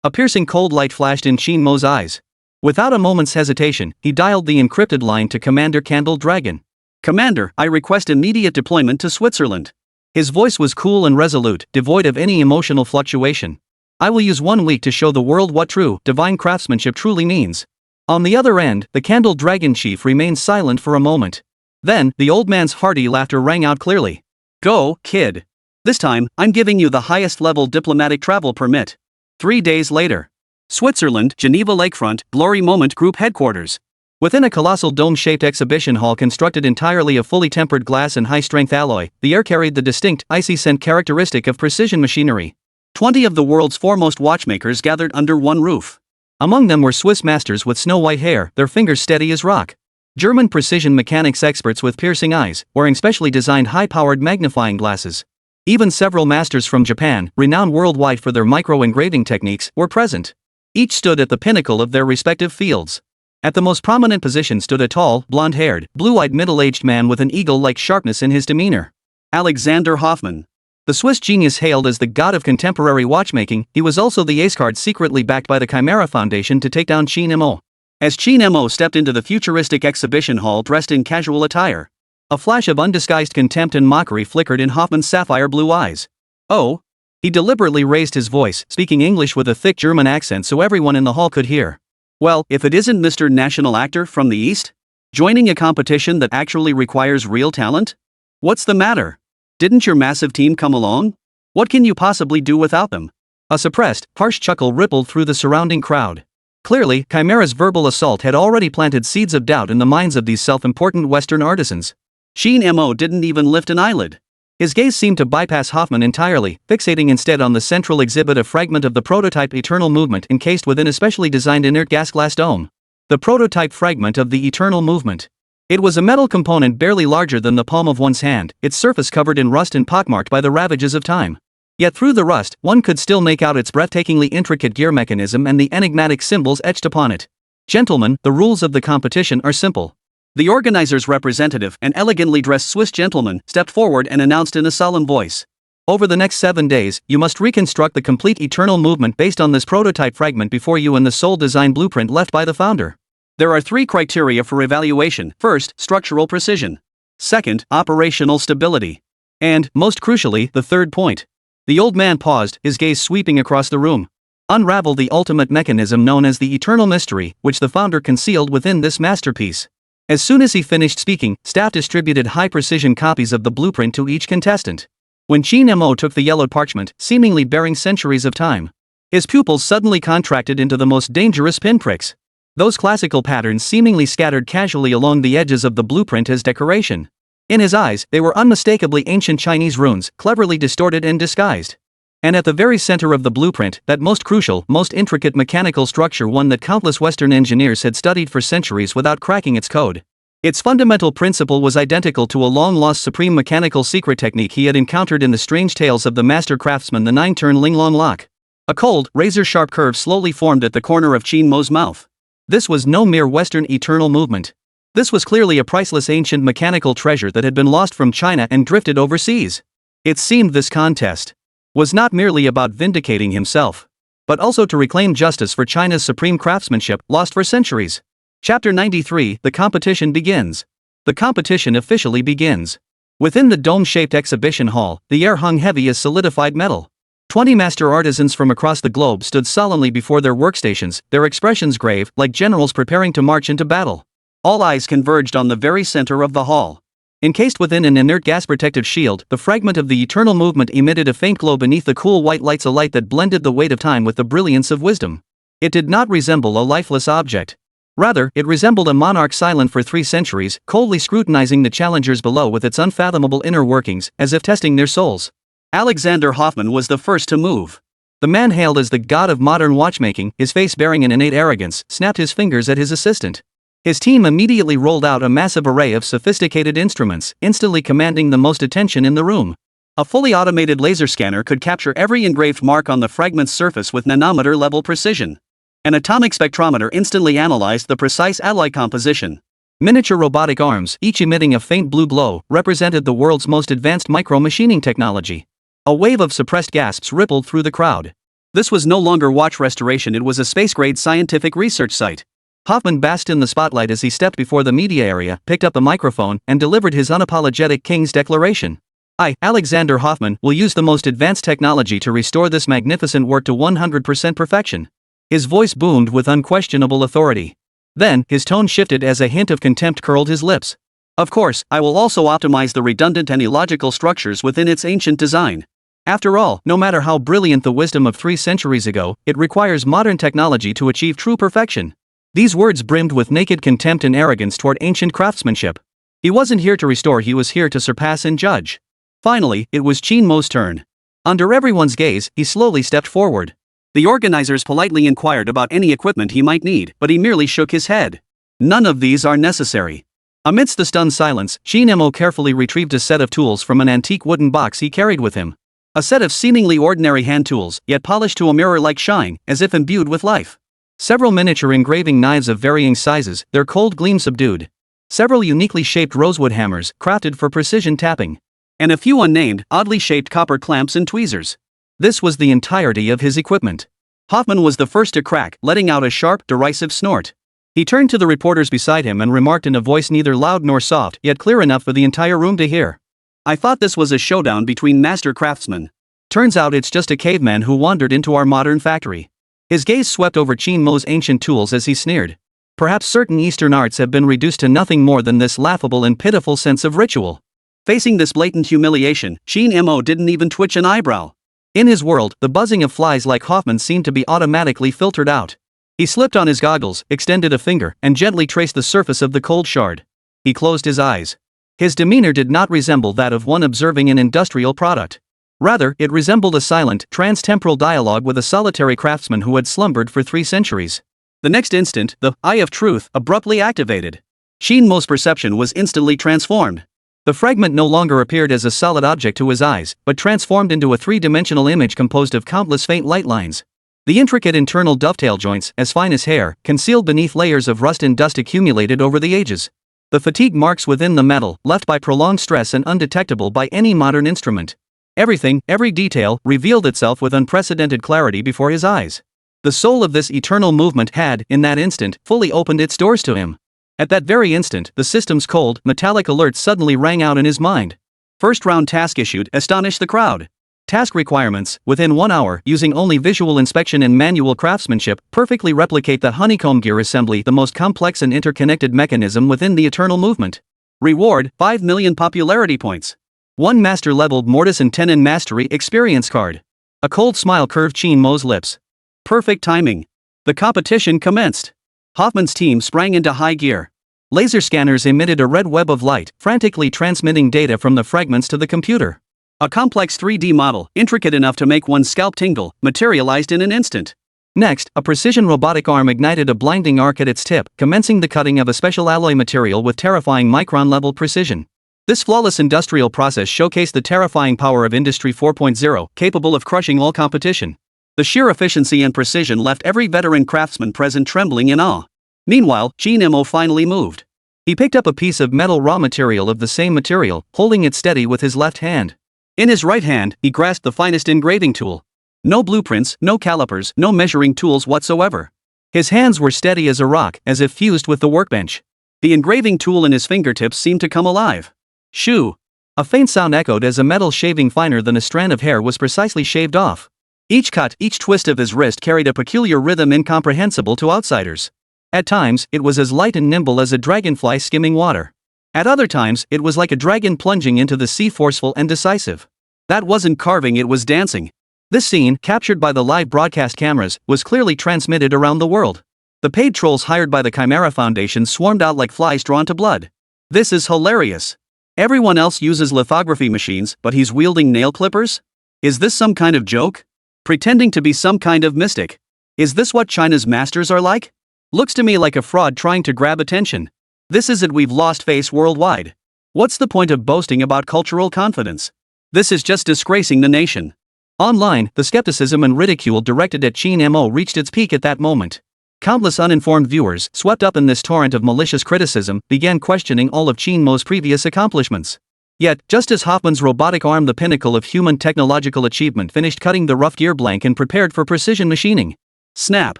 Speaker 1: A piercing cold light flashed in Qin Mo's eyes. Without a moment's hesitation, he dialed the encrypted line to Commander Candle Dragon.
Speaker 2: Commander, I request immediate deployment to Switzerland.
Speaker 1: His voice was cool and resolute, devoid of any emotional fluctuation. I will use 1 week to show the world what true, divine craftsmanship truly means. On the other end, the Candle Dragon chief remained silent for a moment. Then, the old man's hearty laughter rang out clearly.
Speaker 2: Go, kid. This time, I'm giving you the highest level diplomatic travel permit. 3 days later. Switzerland, Geneva Lakefront, Glory Moment Group Headquarters.
Speaker 1: Within a colossal dome-shaped exhibition hall constructed entirely of fully tempered glass and high-strength alloy, the air carried the distinct, icy scent characteristic of precision machinery.
Speaker 2: 20 of the world's foremost watchmakers gathered under one roof.
Speaker 1: Among them were Swiss masters with snow-white hair, their fingers steady as rock. German precision mechanics experts with piercing eyes, wearing specially designed high-powered magnifying glasses. Even several masters from Japan, renowned worldwide for their micro-engraving techniques, were present. Each stood at the pinnacle of their respective fields. At the most prominent position stood a tall, blonde-haired, blue-eyed middle-aged man with an eagle-like sharpness in his demeanor.
Speaker 2: Alexander Hoffman.
Speaker 1: The Swiss genius hailed as the god of contemporary watchmaking, he was also the ace card secretly backed by the Chimera Foundation to take down Qin Mo.
Speaker 2: As Qin Mo stepped into the futuristic exhibition hall dressed in casual attire, a flash of undisguised contempt and mockery flickered in Hoffman's sapphire blue eyes.
Speaker 1: Oh? He deliberately raised his voice, speaking English with a thick German accent so everyone in the hall could hear.
Speaker 2: Well, if it isn't Mr. National Actor from the East? Joining a competition that actually requires real talent? What's the matter? Didn't your massive team come along? What can you possibly do without them?
Speaker 1: A suppressed, harsh chuckle rippled through the surrounding crowd. Clearly, Chimera's verbal assault had already planted seeds of doubt in the minds of these self-important Western artisans.
Speaker 2: Qin Mo didn't even lift an eyelid.
Speaker 1: His gaze seemed to bypass Hoffman entirely, fixating instead on the central exhibit, a fragment of the prototype Eternal Movement encased within a specially designed inert gas glass dome. The prototype fragment of the Eternal Movement. It was a metal component barely larger than the palm of one's hand, its surface covered in rust and pockmarked by the ravages of time. Yet through the rust, one could still make out its breathtakingly intricate gear mechanism and the enigmatic symbols etched upon it. Gentlemen, the rules of the competition are simple.
Speaker 2: The organizer's representative, an elegantly dressed Swiss gentleman, stepped forward and announced in a solemn voice.
Speaker 1: Over the next 7 days, you must reconstruct the complete Eternal Movement based on this prototype fragment before you and the sole design blueprint left by the founder.
Speaker 2: There are 3 criteria for evaluation. First, structural precision. Second, operational stability.
Speaker 1: And, most crucially, the third point. The old man paused, his gaze sweeping across the room. Unravel the ultimate mechanism known as the Eternal Mystery, which the founder concealed within this masterpiece. As soon as he finished speaking, staff distributed high-precision copies of the blueprint to each contestant. When Qin Mo took the yellowed parchment, seemingly bearing centuries of time, his pupils suddenly contracted into the most dangerous pinpricks. Those classical patterns seemingly scattered casually along the edges of the blueprint as decoration. In his eyes, they were unmistakably ancient Chinese runes, cleverly distorted and disguised. And at the very center of the blueprint, that most crucial, most intricate mechanical structure, one that countless Western engineers had studied for centuries without cracking its code. Its fundamental principle was identical to a long-lost supreme mechanical secret technique he had encountered in the strange tales of the master craftsman, the 9-turn Linglong lock. A cold, razor-sharp curve slowly formed at the corner of Qin Mo's mouth. This was no mere Western Eternal Movement. This was clearly a priceless ancient mechanical treasure that had been lost from China and drifted overseas. It seemed this contest was not merely about vindicating himself, but also to reclaim justice for China's supreme craftsmanship, lost for centuries. Chapter 93, the competition begins. The competition officially begins. Within the dome-shaped exhibition hall, the air hung heavy as solidified metal. 20 master artisans from across the globe stood solemnly before their workstations, their expressions grave, like generals preparing to march into battle. All eyes converged on the very center of the hall. Encased within an inert gas-protective shield, the fragment of the Eternal Movement emitted a faint glow beneath the cool white lights, a light that blended the weight of time with the brilliance of wisdom. It did not resemble a lifeless object. Rather, it resembled a monarch silent for 3 centuries, coldly scrutinizing the challengers below with its unfathomable inner workings, as if testing their souls. Alexander Hoffman was the first to move. The man hailed as the god of modern watchmaking, his face bearing an innate arrogance, snapped his fingers at his assistant. His team immediately rolled out a massive array of sophisticated instruments, instantly commanding the most attention in the room. A fully automated laser scanner could capture every engraved mark on the fragment's surface with nanometer-level precision. An atomic spectrometer instantly analyzed the precise alloy composition. Miniature robotic arms, each emitting a faint blue glow, represented the world's most advanced micro-machining technology. A wave of suppressed gasps rippled through the crowd.
Speaker 2: This was no longer watch restoration, it was a space-grade scientific research site.
Speaker 1: Hoffman basked in the spotlight as he stepped before the media area, picked up a microphone, and delivered his unapologetic king's declaration. I, Alexander Hoffman, will use the most advanced technology to restore this magnificent work to 100% perfection. His voice boomed with unquestionable authority. Then, his tone shifted as a hint of contempt curled his lips. Of course, I will also optimize the redundant and illogical structures within its ancient design. After all, no matter how brilliant the wisdom of 3 centuries ago, it requires modern technology to achieve true perfection. These words brimmed with naked contempt and arrogance toward ancient craftsmanship. He wasn't here to restore, he was here to surpass and judge. Finally, it was Qin Mo's turn. Under everyone's gaze, he slowly stepped forward. The organizers politely inquired about any equipment he might need, but he merely shook his head. None of these are necessary. Amidst the stunned silence, Qin Mo carefully retrieved a set of tools from an antique wooden box he carried with him. A set of seemingly ordinary hand tools, yet polished to a mirror-like shine, as if imbued with life. Several miniature engraving knives of varying sizes, their cold gleam subdued. Several uniquely shaped rosewood hammers, crafted for precision tapping. And a few unnamed, oddly shaped copper clamps and tweezers. This was the entirety of his equipment. Hoffman was the first to crack, letting out a sharp, derisive snort. He turned to the reporters beside him and remarked in a voice neither loud nor soft, yet clear enough for the entire room to hear. I thought this was a showdown between master craftsmen. Turns out it's just a caveman who wandered into our modern factory. His gaze swept over Qin Mo's ancient tools as he sneered. Perhaps certain Eastern arts have been reduced to nothing more than this laughable and pitiful sense of ritual. Facing this blatant humiliation, Qin Mo didn't even twitch an eyebrow. In his world, the buzzing of flies like Hoffman seemed to be automatically filtered out. He slipped on his goggles, extended a finger, and gently traced the surface of the cold shard. He closed his eyes. His demeanor did not resemble that of one observing an industrial product. Rather, it resembled a silent, trans-temporal dialogue with a solitary craftsman who had slumbered for 3 centuries. The next instant, the eye of truth abruptly activated. Qin Mo's perception was instantly transformed. The fragment no longer appeared as a solid object to his eyes, but transformed into a 3-dimensional image composed of countless faint light lines. The intricate internal dovetail joints, as fine as hair, concealed beneath layers of rust and dust accumulated over the ages. The fatigue marks within the metal, left by prolonged stress and undetectable by any modern instrument. Everything, every detail, revealed itself with unprecedented clarity before his eyes. The soul of this eternal movement had, in that instant, fully opened its doors to him. At that very instant, the system's cold, metallic alert suddenly rang out in his mind. First round task issued, astonish the crowd. Task requirements, within 1 hour, using only visual inspection and manual craftsmanship, perfectly replicate the honeycomb gear assembly, the most complex and interconnected mechanism within the eternal movement. Reward, 5 million popularity points. 1 master-leveled mortise-and-tenon mastery experience card. A cold smile curved Qin Mo's lips. Perfect timing. The competition commenced. Hoffman's team sprang into high gear. Laser scanners emitted a red web of light, frantically transmitting data from the fragments to the computer. A complex 3D model, intricate enough to make one's scalp tingle, materialized in an instant. Next, a precision robotic arm ignited a blinding arc at its tip, commencing the cutting of a special alloy material with terrifying micron-level precision. This flawless industrial process showcased the terrifying power of Industry 4.0, capable of crushing all competition. The sheer efficiency and precision left every veteran craftsman present trembling in awe. Meanwhile, Qin Mo finally moved. He picked up a piece of metal raw material of the same material, holding it steady with his left hand. In his right hand, he grasped the finest engraving tool. No blueprints, no calipers, no measuring tools whatsoever. His hands were steady as a rock, as if fused with the workbench. The engraving tool in his fingertips seemed to come alive. Shoo! A faint sound echoed as a metal shaving finer than a strand of hair was precisely shaved off. Each cut, each twist of his wrist carried a peculiar rhythm incomprehensible to outsiders. At times, it was as light and nimble as a dragonfly skimming water. At other times, it was like a dragon plunging into the sea, forceful and decisive. That wasn't carving, it was dancing. This scene, captured by the live broadcast cameras, was clearly transmitted around the world. The paid trolls hired by the Chimera Foundation swarmed out like flies drawn to blood. This is hilarious. Everyone else uses lithography machines, but he's wielding nail clippers? Is this some kind of joke? Pretending to be some kind of mystic? Is this what China's masters are like? Looks to me like a fraud trying to grab attention. This is it, we've lost face worldwide. What's the point of boasting about cultural confidence? This is just disgracing the nation. Online, the skepticism and ridicule directed at Qin Mo reached its peak at that moment. Countless uninformed viewers, swept up in this torrent of malicious criticism, began questioning all of Qin Mo's previous accomplishments.
Speaker 2: Yet, just as Hoffman's robotic arm, the pinnacle of human technological achievement, finished cutting the rough gear blank and prepared for precision machining. Snap.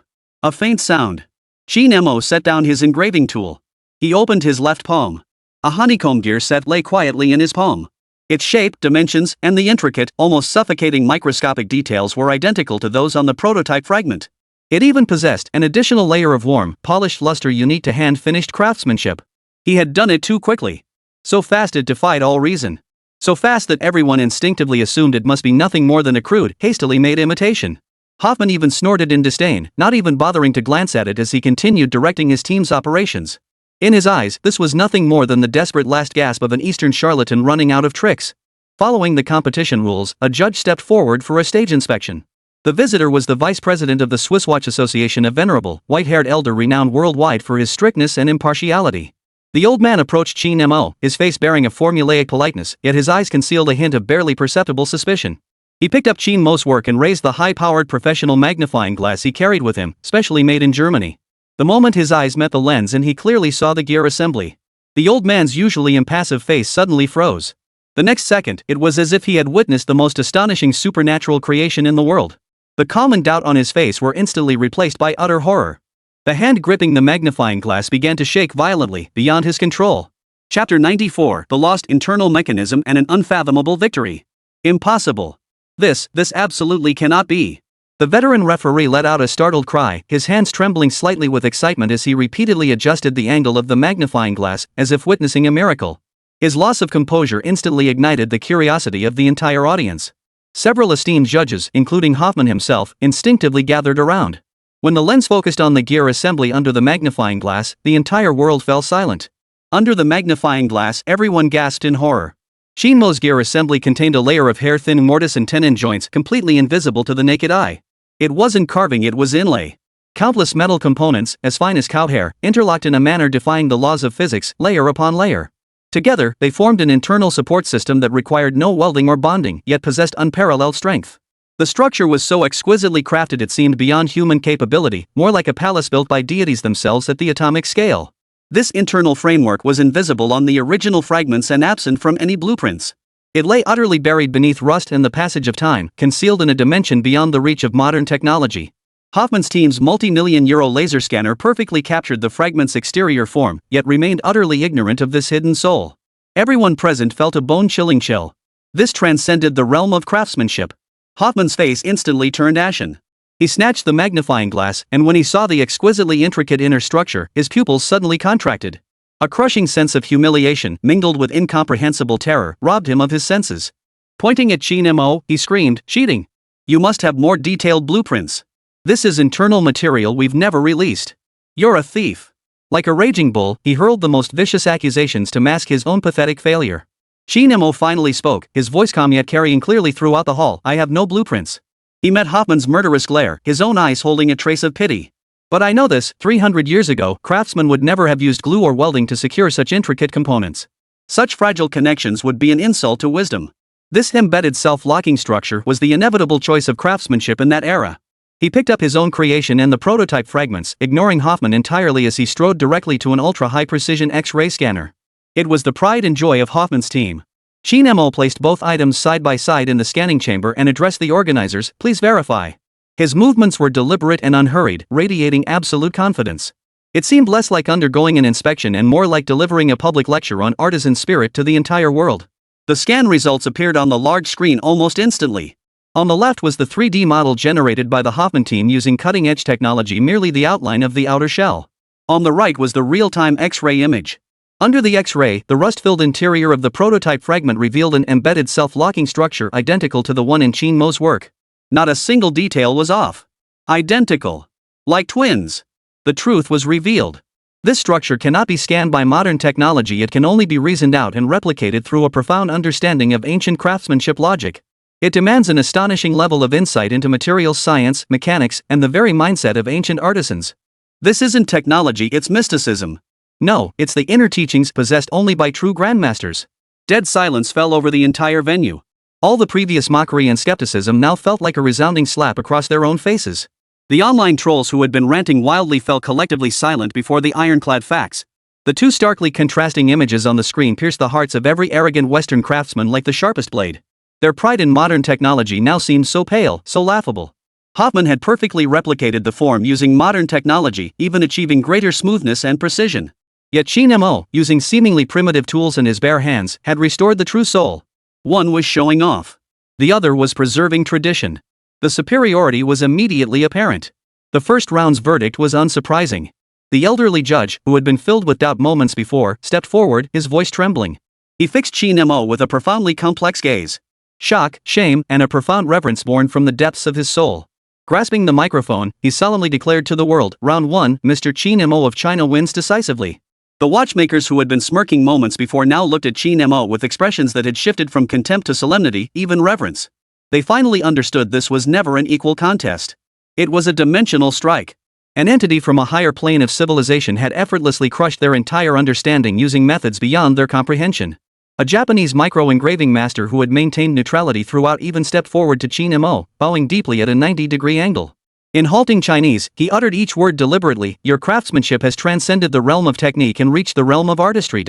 Speaker 2: A faint sound. Qin Mo set down his engraving tool. He opened his left palm. A honeycomb gear set lay quietly in his palm. Its shape, dimensions, and the intricate, almost suffocating microscopic details were identical to those on the prototype fragment. It even possessed an additional layer of warm, polished luster unique to hand-finished craftsmanship. He had done it too quickly. So fast it defied all reason. So fast that everyone instinctively assumed it must be nothing more than a crude, hastily made imitation. Hoffman even snorted in disdain, not even bothering to glance at it as he continued directing his team's operations. In his eyes, this was nothing more than the desperate last gasp of an Eastern charlatan running out of tricks. Following the competition rules, a judge stepped forward for a stage inspection. The visitor was the vice president of the Swiss Watch Association, a venerable, white-haired elder renowned worldwide for his strictness and impartiality. The old man approached Qin Mo, his face bearing a formulaic politeness, yet his eyes concealed a hint of barely perceptible suspicion. He picked up Qin Mo's work and raised the high-powered professional magnifying glass he carried with him, specially made in Germany. The moment his eyes met the lens and he clearly saw the gear assembly, the old man's usually impassive face suddenly froze. The next second, it was as if he had witnessed the most astonishing supernatural creation in the world. The calm and doubt on his face were instantly replaced by utter horror. The hand gripping the magnifying glass began to shake violently, beyond his control. Chapter 94: The Lost Internal Mechanism and an Unfathomable Victory. Impossible. This absolutely cannot be. The veteran referee let out a startled cry, his hands trembling slightly with excitement as he repeatedly adjusted the angle of the magnifying glass, as if witnessing a miracle. His loss of composure instantly ignited the curiosity of the entire audience. Several esteemed judges, including Hoffman himself, instinctively gathered around. When the lens focused on the gear assembly under the magnifying glass, the entire world fell silent. Under the magnifying glass, everyone gasped in horror. Qin Mo's gear assembly contained a layer of hair-thin mortise-and-tenon joints completely invisible to the naked eye. It wasn't carving, it was inlay. Countless metal components, as fine as cow hair, interlocked in a manner defying the laws of physics, layer upon layer. Together, they formed an internal support system that required no welding or bonding, yet possessed unparalleled strength. The structure was so exquisitely crafted it seemed beyond human capability, more like a palace built by deities themselves at the atomic scale. This internal framework was invisible on the original fragments and absent from any blueprints. It lay utterly buried beneath rust and the passage of time, concealed in a dimension beyond the reach of modern technology. Hoffman's team's multi-million-euro laser scanner perfectly captured the fragment's exterior form, yet remained utterly ignorant of this hidden soul. Everyone present felt a bone-chilling chill. This transcended the realm of craftsmanship. Hoffman's face instantly turned ashen. He snatched the magnifying glass, and when he saw the exquisitely intricate inner structure, his pupils suddenly contracted. A crushing sense of humiliation, mingled with incomprehensible terror, robbed him of his senses. Pointing at Qin Mo, he screamed, "Cheating! You must have more detailed blueprints. This is internal material we've never released. You're a thief." Like a raging bull, he hurled the most vicious accusations to mask his own pathetic failure. Qin Mo finally spoke, his voice calm yet carrying clearly throughout the hall, "I have no blueprints." He met Hoffman's murderous glare, his own eyes holding a trace of pity. "But I know this, 300 years ago, craftsmen would never have used glue or welding to secure such intricate components. Such fragile connections would be an insult to wisdom. This embedded self-locking structure was the inevitable choice of craftsmanship in that era." He picked up his own creation and the prototype fragments, ignoring Hoffman entirely as he strode directly to an ultra-high-precision X-ray scanner. It was the pride and joy of Hoffman's team. Qin Mo placed both items side by side in the scanning chamber and addressed the organizers, "Please verify." His movements were deliberate and unhurried, radiating absolute confidence. It seemed less like undergoing an inspection and more like delivering a public lecture on artisan spirit to the entire world. The scan results appeared on the large screen almost instantly. On the left was the 3D model generated by the Hoffman team using cutting-edge technology, merely the outline of the outer shell. On the right was the real-time X-ray image. Under the X-ray, the rust-filled interior of the prototype fragment revealed an embedded self-locking structure identical to the one in Qin Mo's work. Not a single detail was off. Identical. Like twins. The truth was revealed. This structure cannot be scanned by modern technology, it can only be reasoned out and replicated through a profound understanding of ancient craftsmanship logic. It demands an astonishing level of insight into materials science, mechanics, and the very mindset of ancient artisans. This isn't technology, it's mysticism. No, it's the inner teachings possessed only by true grandmasters. Dead silence fell over the entire venue. All the previous mockery and skepticism now felt like a resounding slap across their own faces. The online trolls who had been ranting wildly fell collectively silent before the ironclad facts.
Speaker 1: The two starkly contrasting images on the screen pierce the hearts of every arrogant Western craftsman like the sharpest blade. Their pride in modern technology now seemed so pale, so laughable. Hoffman had perfectly replicated the form using modern technology, even achieving greater smoothness and precision. Yet Qin Mo, using seemingly primitive tools in his bare hands, had restored the true soul. One was showing off. The other was preserving tradition. The superiority was immediately apparent. The first round's verdict was unsurprising. The elderly judge, who had been filled with doubt moments before, stepped forward, his voice trembling. He fixed Qin Mo with a profoundly complex gaze. Shock, shame, and a profound reverence born from the depths of his soul. Grasping the microphone, he solemnly declared to the world, "Round 1, Mr. Qin Mo of China wins decisively." The watchmakers who had been smirking moments before now looked at Qin Mo with expressions that had shifted from contempt to solemnity, even reverence. They finally understood this was never an equal contest. It was a dimensional strike. An entity from a higher plane of civilization had effortlessly crushed their entire understanding using methods beyond their comprehension. A Japanese micro-engraving master who had maintained neutrality throughout even stepped forward to Qin Mo, bowing deeply at a 90-degree angle. In halting Chinese, he uttered each word deliberately, "Your craftsmanship has transcended the realm of technique and reached the realm of artistry.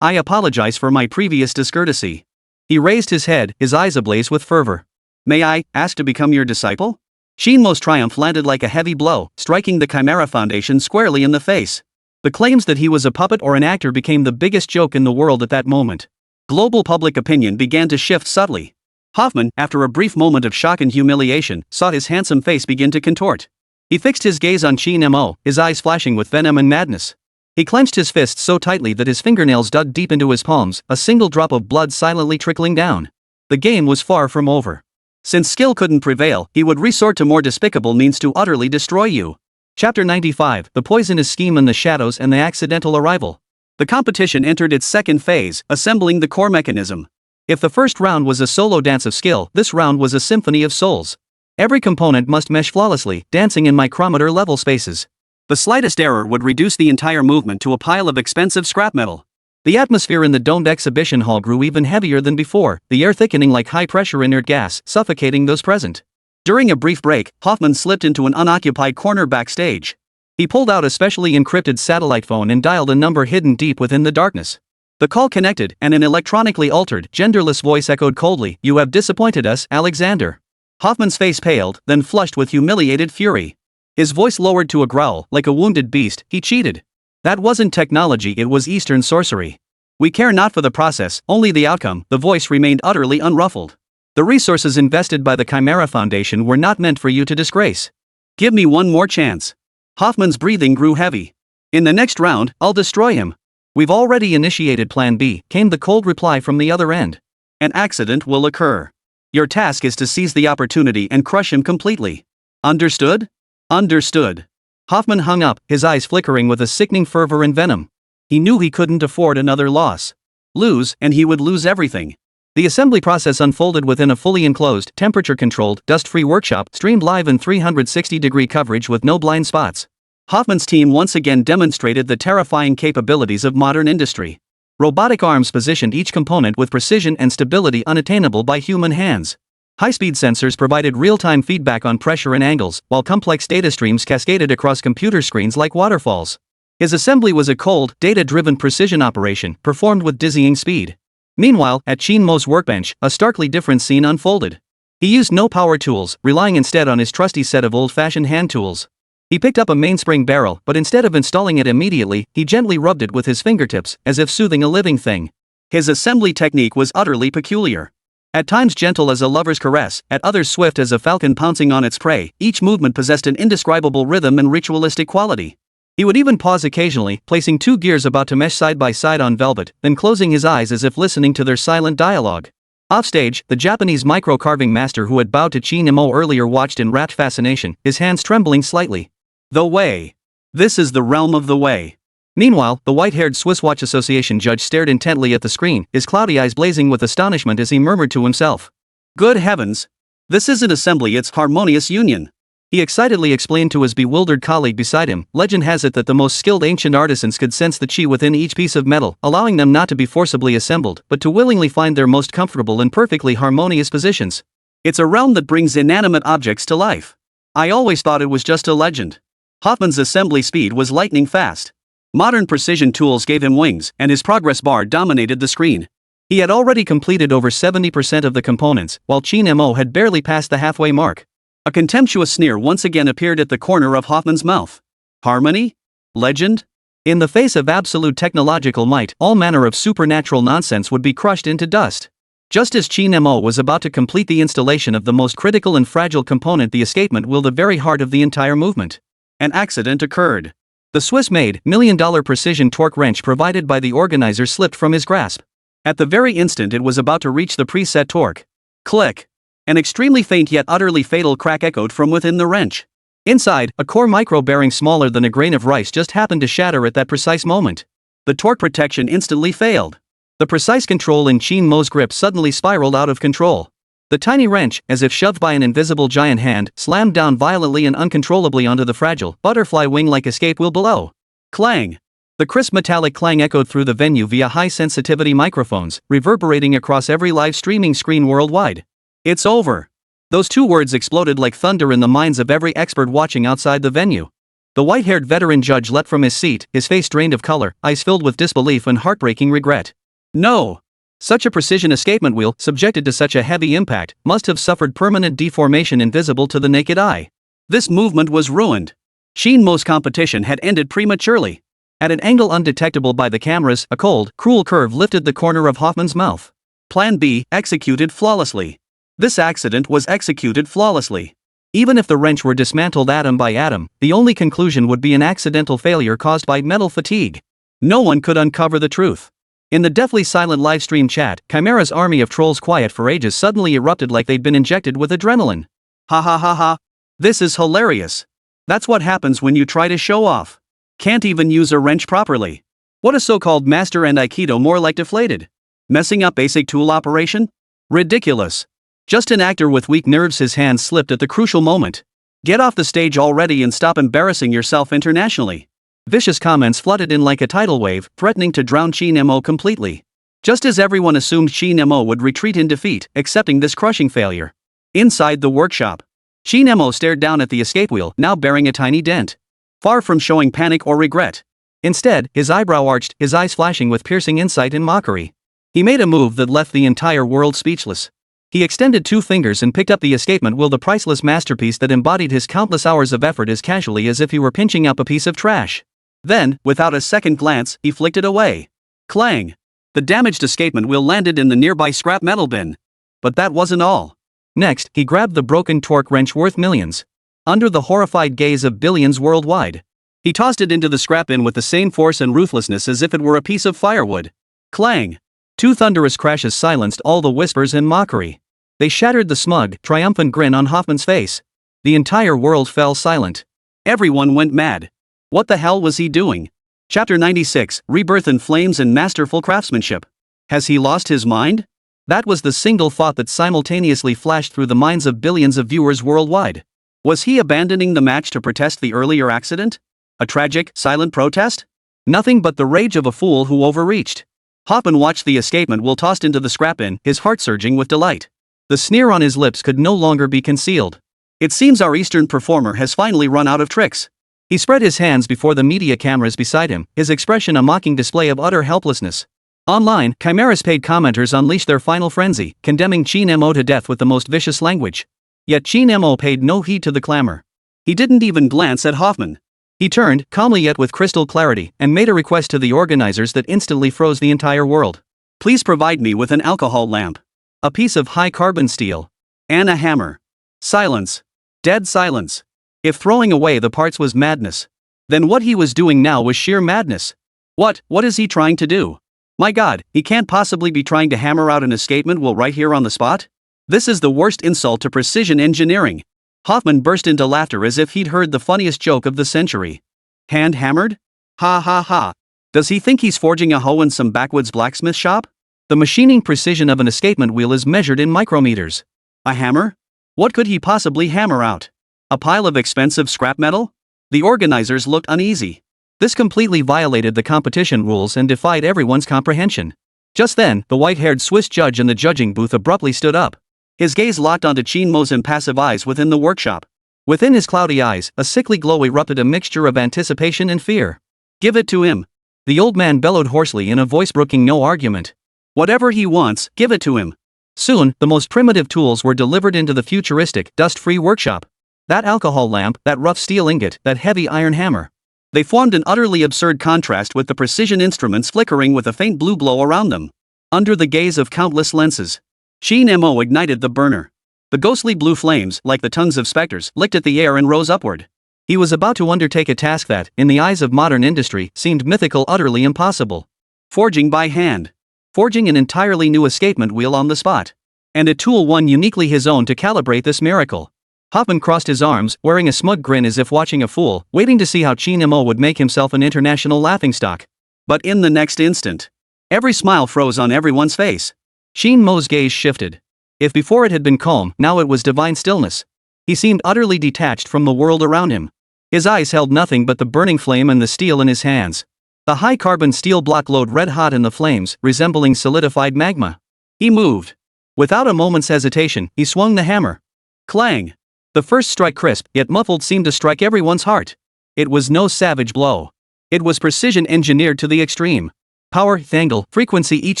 Speaker 1: I apologize for my previous discourtesy." He raised his head, his eyes ablaze with fervor. "May I ask to become your disciple?" Qin Mo's triumph landed like a heavy blow, striking the Chimera Foundation squarely in the face. The claims that he was a puppet or an actor became the biggest joke in the world at that moment. Global public opinion began to shift subtly. Hoffman, after a brief moment of shock and humiliation, saw his handsome face begin to contort. He fixed his gaze on Qin Mo, his eyes flashing with venom and madness. He clenched his fists so tightly that his fingernails dug deep into his palms, a single drop of blood silently trickling down. The game was far from over. Since skill couldn't prevail, he would resort to more despicable means to utterly destroy you. Chapter 95, The Poisonous Scheme in the Shadows and the Accidental Arrival. The competition entered its second phase, assembling the core mechanism. If the first round was a solo dance of skill, this round was a symphony of souls. Every component must mesh flawlessly, dancing in micrometer-level spaces. The slightest error would reduce the entire movement to a pile of expensive scrap metal. The atmosphere in the domed exhibition hall grew even heavier than before, the air thickening like high-pressure inert gas, suffocating those present. During a brief break, Hoffman slipped into an unoccupied corner backstage. He pulled out a specially encrypted satellite phone and dialed a number hidden deep within the darkness. The call connected, and an electronically altered, genderless voice echoed coldly, "You have disappointed us, Alexander." Hoffman's face paled, then flushed with humiliated fury. His voice lowered to a growl, like a wounded beast. He cheated. That wasn't technology, it was Eastern sorcery. "We care not for the process, only the outcome." The voice remained utterly unruffled. "The resources invested by the Chimera Foundation were not meant for you to disgrace. Give me one more chance." Hoffman's breathing grew heavy. "In the next round, I'll destroy him." "We've already initiated Plan B," came the cold reply from the other end. "An accident will occur. Your task is to seize the opportunity and crush him completely. Understood?" "Understood." Hoffman hung up, his eyes flickering with a sickening fervor and venom. He knew he couldn't afford another loss. Lose, and he would lose everything. The assembly process unfolded within a fully enclosed, temperature-controlled, dust-free workshop, streamed live in 360-degree coverage with no blind spots. Hoffman's team once again demonstrated the terrifying capabilities of modern industry. Robotic arms positioned each component with precision and stability unattainable by human hands. High-speed sensors provided real-time feedback on pressure and angles, while complex data streams cascaded across computer screens like waterfalls. His assembly was a cold, data-driven precision operation, performed with dizzying speed. Meanwhile, at Qin Mo's workbench, a starkly different scene unfolded. He used no power tools, relying instead on his trusty set of old-fashioned hand tools. He picked up a mainspring barrel, but instead of installing it immediately, he gently rubbed it with his fingertips, as if soothing a living thing. His assembly technique was utterly peculiar. At times gentle as a lover's caress, at others swift as a falcon pouncing on its prey, each movement possessed an indescribable rhythm and ritualistic quality. He would even pause occasionally, placing two gears about to mesh side by side on velvet, then closing his eyes as if listening to their silent dialogue. Offstage, the Japanese micro-carving master who had bowed to Qin Mo earlier watched in rapt fascination, his hands trembling slightly. "The way. This is the realm of the way." Meanwhile, the white-haired Swiss Watch Association judge stared intently at the screen, his cloudy eyes blazing with astonishment as he murmured to himself. "Good heavens! This isn't assembly, it's harmonious union." He excitedly explained to his bewildered colleague beside him, "Legend has it that the most skilled ancient artisans could sense the chi within each piece of metal, allowing them not to be forcibly assembled, but to willingly find their most comfortable and perfectly harmonious positions. It's a realm that brings inanimate objects to life. I always thought it was just a legend." Hoffman's assembly speed was lightning fast.
Speaker 2: Modern precision tools gave him wings, and his progress bar dominated the screen. He had already completed over 70% of the components, while Qin Mo had barely passed the halfway mark. A contemptuous sneer once again appeared at the corner of Hoffman's mouth. Harmony? Legend? In the face of absolute technological might, all manner of supernatural nonsense would be crushed into dust. Just as Qin Mo was about to complete the installation of the most critical and fragile component, the escapement wheel, the very heart of the entire movement, an accident occurred. The Swiss-made, $1 million precision torque wrench provided by the organizer slipped from his grasp. At the very instant it was about to reach the preset torque. Click! An extremely faint yet utterly fatal crack echoed from within the wrench. Inside, a core micro bearing smaller than a grain of rice just happened to shatter at that precise moment. The torque protection instantly failed. The precise control in Qin Mo's grip suddenly spiraled out of control. The tiny wrench, as if shoved by an invisible giant hand, slammed down violently and uncontrollably onto the fragile, butterfly wing-like escape wheel below. Clang! The crisp metallic clang echoed through the venue via high-sensitivity microphones, reverberating across every live streaming screen worldwide. It's over. Those two words exploded like thunder in the minds of every expert watching outside the venue. The white-haired veteran judge leapt from his seat, his face drained of color, eyes filled with disbelief and heartbreaking regret. No! Such a precision escapement wheel, subjected to such a heavy impact, must have suffered permanent deformation invisible to the naked eye. This movement was ruined. Qin Mo's competition had ended prematurely. At an angle undetectable by the cameras, a cold, cruel curve lifted the corner of Hoffman's mouth. Plan B, executed flawlessly. This accident was executed flawlessly. Even if the wrench were dismantled atom by atom, the only conclusion would be an accidental failure caused by metal fatigue. No one could uncover the truth. In the deathly silent livestream chat, Chimera's army of trolls, quiet for ages, suddenly erupted like they'd been injected with adrenaline. Ha ha ha ha. This is hilarious. That's what happens when you try to show off. Can't even use a wrench properly. What a so-called master and Aikido, more like deflated. Messing up basic tool operation? Ridiculous. Just an actor with weak nerves, his hands slipped at the crucial moment. Get off the stage already and stop embarrassing yourself internationally. Vicious comments flooded in like a tidal wave, threatening to drown Qin Mo completely. Just as everyone assumed Qin Mo would retreat in defeat, accepting this crushing failure. Inside the workshop, Qin Mo stared down at the escape wheel, now bearing a tiny dent. Far from showing panic or regret. Instead, his eyebrow arched, his eyes flashing with piercing insight and mockery. He made a move that left the entire world speechless. He extended two fingers and picked up the escapement wheel, the priceless masterpiece that embodied his countless hours of effort, as casually as if he were pinching up a piece of trash. Then, without a second glance, he flicked it away. Clang! The damaged escapement wheel landed in the nearby scrap metal bin. But that wasn't all. Next, he grabbed the broken torque wrench worth millions. Under the horrified gaze of billions worldwide, he tossed it into the scrap bin with the same force and ruthlessness as if it were a piece of firewood. Clang! Two thunderous crashes silenced all the whispers and mockery. They shattered the smug, triumphant grin on Hoffman's face. The entire world fell silent. Everyone went mad. What the hell was he doing? Chapter 96, Rebirth in Flames and Masterful Craftsmanship. Has he lost his mind? That was the single thought that simultaneously flashed through the minds of billions of viewers worldwide. Was he abandoning the match to protest the earlier accident? A tragic, silent protest? Nothing but the rage of a fool who overreached. Hoffman watched the escapement wheel tossed into the scrap bin, his heart surging with delight. The sneer on his lips could no longer be concealed. It seems our Eastern performer has finally run out of tricks. He spread his hands before the media cameras beside him, his expression a mocking display of utter helplessness. Online, Chimera's paid commenters unleashed their final frenzy, condemning Qin Mo to death with the most vicious language. Yet Qin Mo paid no heed to the clamor. He didn't even glance at Hoffman. He turned, calmly yet with crystal clarity, and made a request to the organizers that instantly froze the entire world. Please provide me with an alcohol lamp. A piece of high-carbon steel. And a hammer. Silence. Dead silence. If throwing away the parts was madness, then what he was doing now was sheer madness. What is he trying to do? My God, he can't possibly be trying to hammer out an escapement wheel right here on the spot? This is the worst insult to precision engineering. Hoffman burst into laughter as if he'd heard the funniest joke of the century. Hand hammered? Ha ha ha. Does he think he's forging a hoe in some backwoods blacksmith shop? The machining precision of an escapement wheel is measured in micrometers. A hammer? What could he possibly hammer out? A pile of expensive scrap metal? The organizers looked uneasy. This completely violated the competition rules and defied everyone's comprehension. Just then, the white-haired Swiss judge in the judging booth abruptly stood up. His gaze locked onto Qin Mo's impassive eyes within the workshop. Within his cloudy eyes, a sickly glow erupted, a mixture of anticipation and fear. Give it to him.
Speaker 1: The old man bellowed hoarsely in a voice brooking no argument.
Speaker 2: Whatever he wants, give it to him.
Speaker 1: Soon, the most primitive tools were delivered into the futuristic, dust-free workshop. That alcohol lamp, that rough steel ingot, that heavy iron hammer.
Speaker 2: They formed an utterly absurd contrast with the precision instruments flickering with a faint blue glow around them. Under the gaze of countless lenses, Qin Mo ignited the burner. The ghostly blue flames, like the tongues of specters, licked at the air and rose upward.
Speaker 1: He was about to undertake a task that, in the eyes of modern industry, seemed mythical, utterly impossible.
Speaker 2: Forging by hand.
Speaker 1: Forging an entirely new escapement wheel on the spot. And a tool one uniquely his own to calibrate this miracle. Hoffman crossed his arms, wearing a smug grin as if watching a fool, waiting to see how Qin Mo would make himself an international laughingstock.
Speaker 2: But in the next instant, every smile froze on everyone's face.
Speaker 1: Qin Mo's gaze shifted. If before it had been calm, now it was divine stillness. He seemed utterly detached from the world around him. His eyes held nothing but the burning flame and the steel in his hands. The high-carbon steel block glowed red-hot in the flames, resembling solidified magma.
Speaker 2: He moved.
Speaker 1: Without a moment's hesitation, he swung the hammer.
Speaker 2: Clang!
Speaker 1: The first strike, crisp, yet muffled, seemed to strike everyone's heart. It was no savage blow. It was precision engineered to the extreme. Power, angle, frequency, each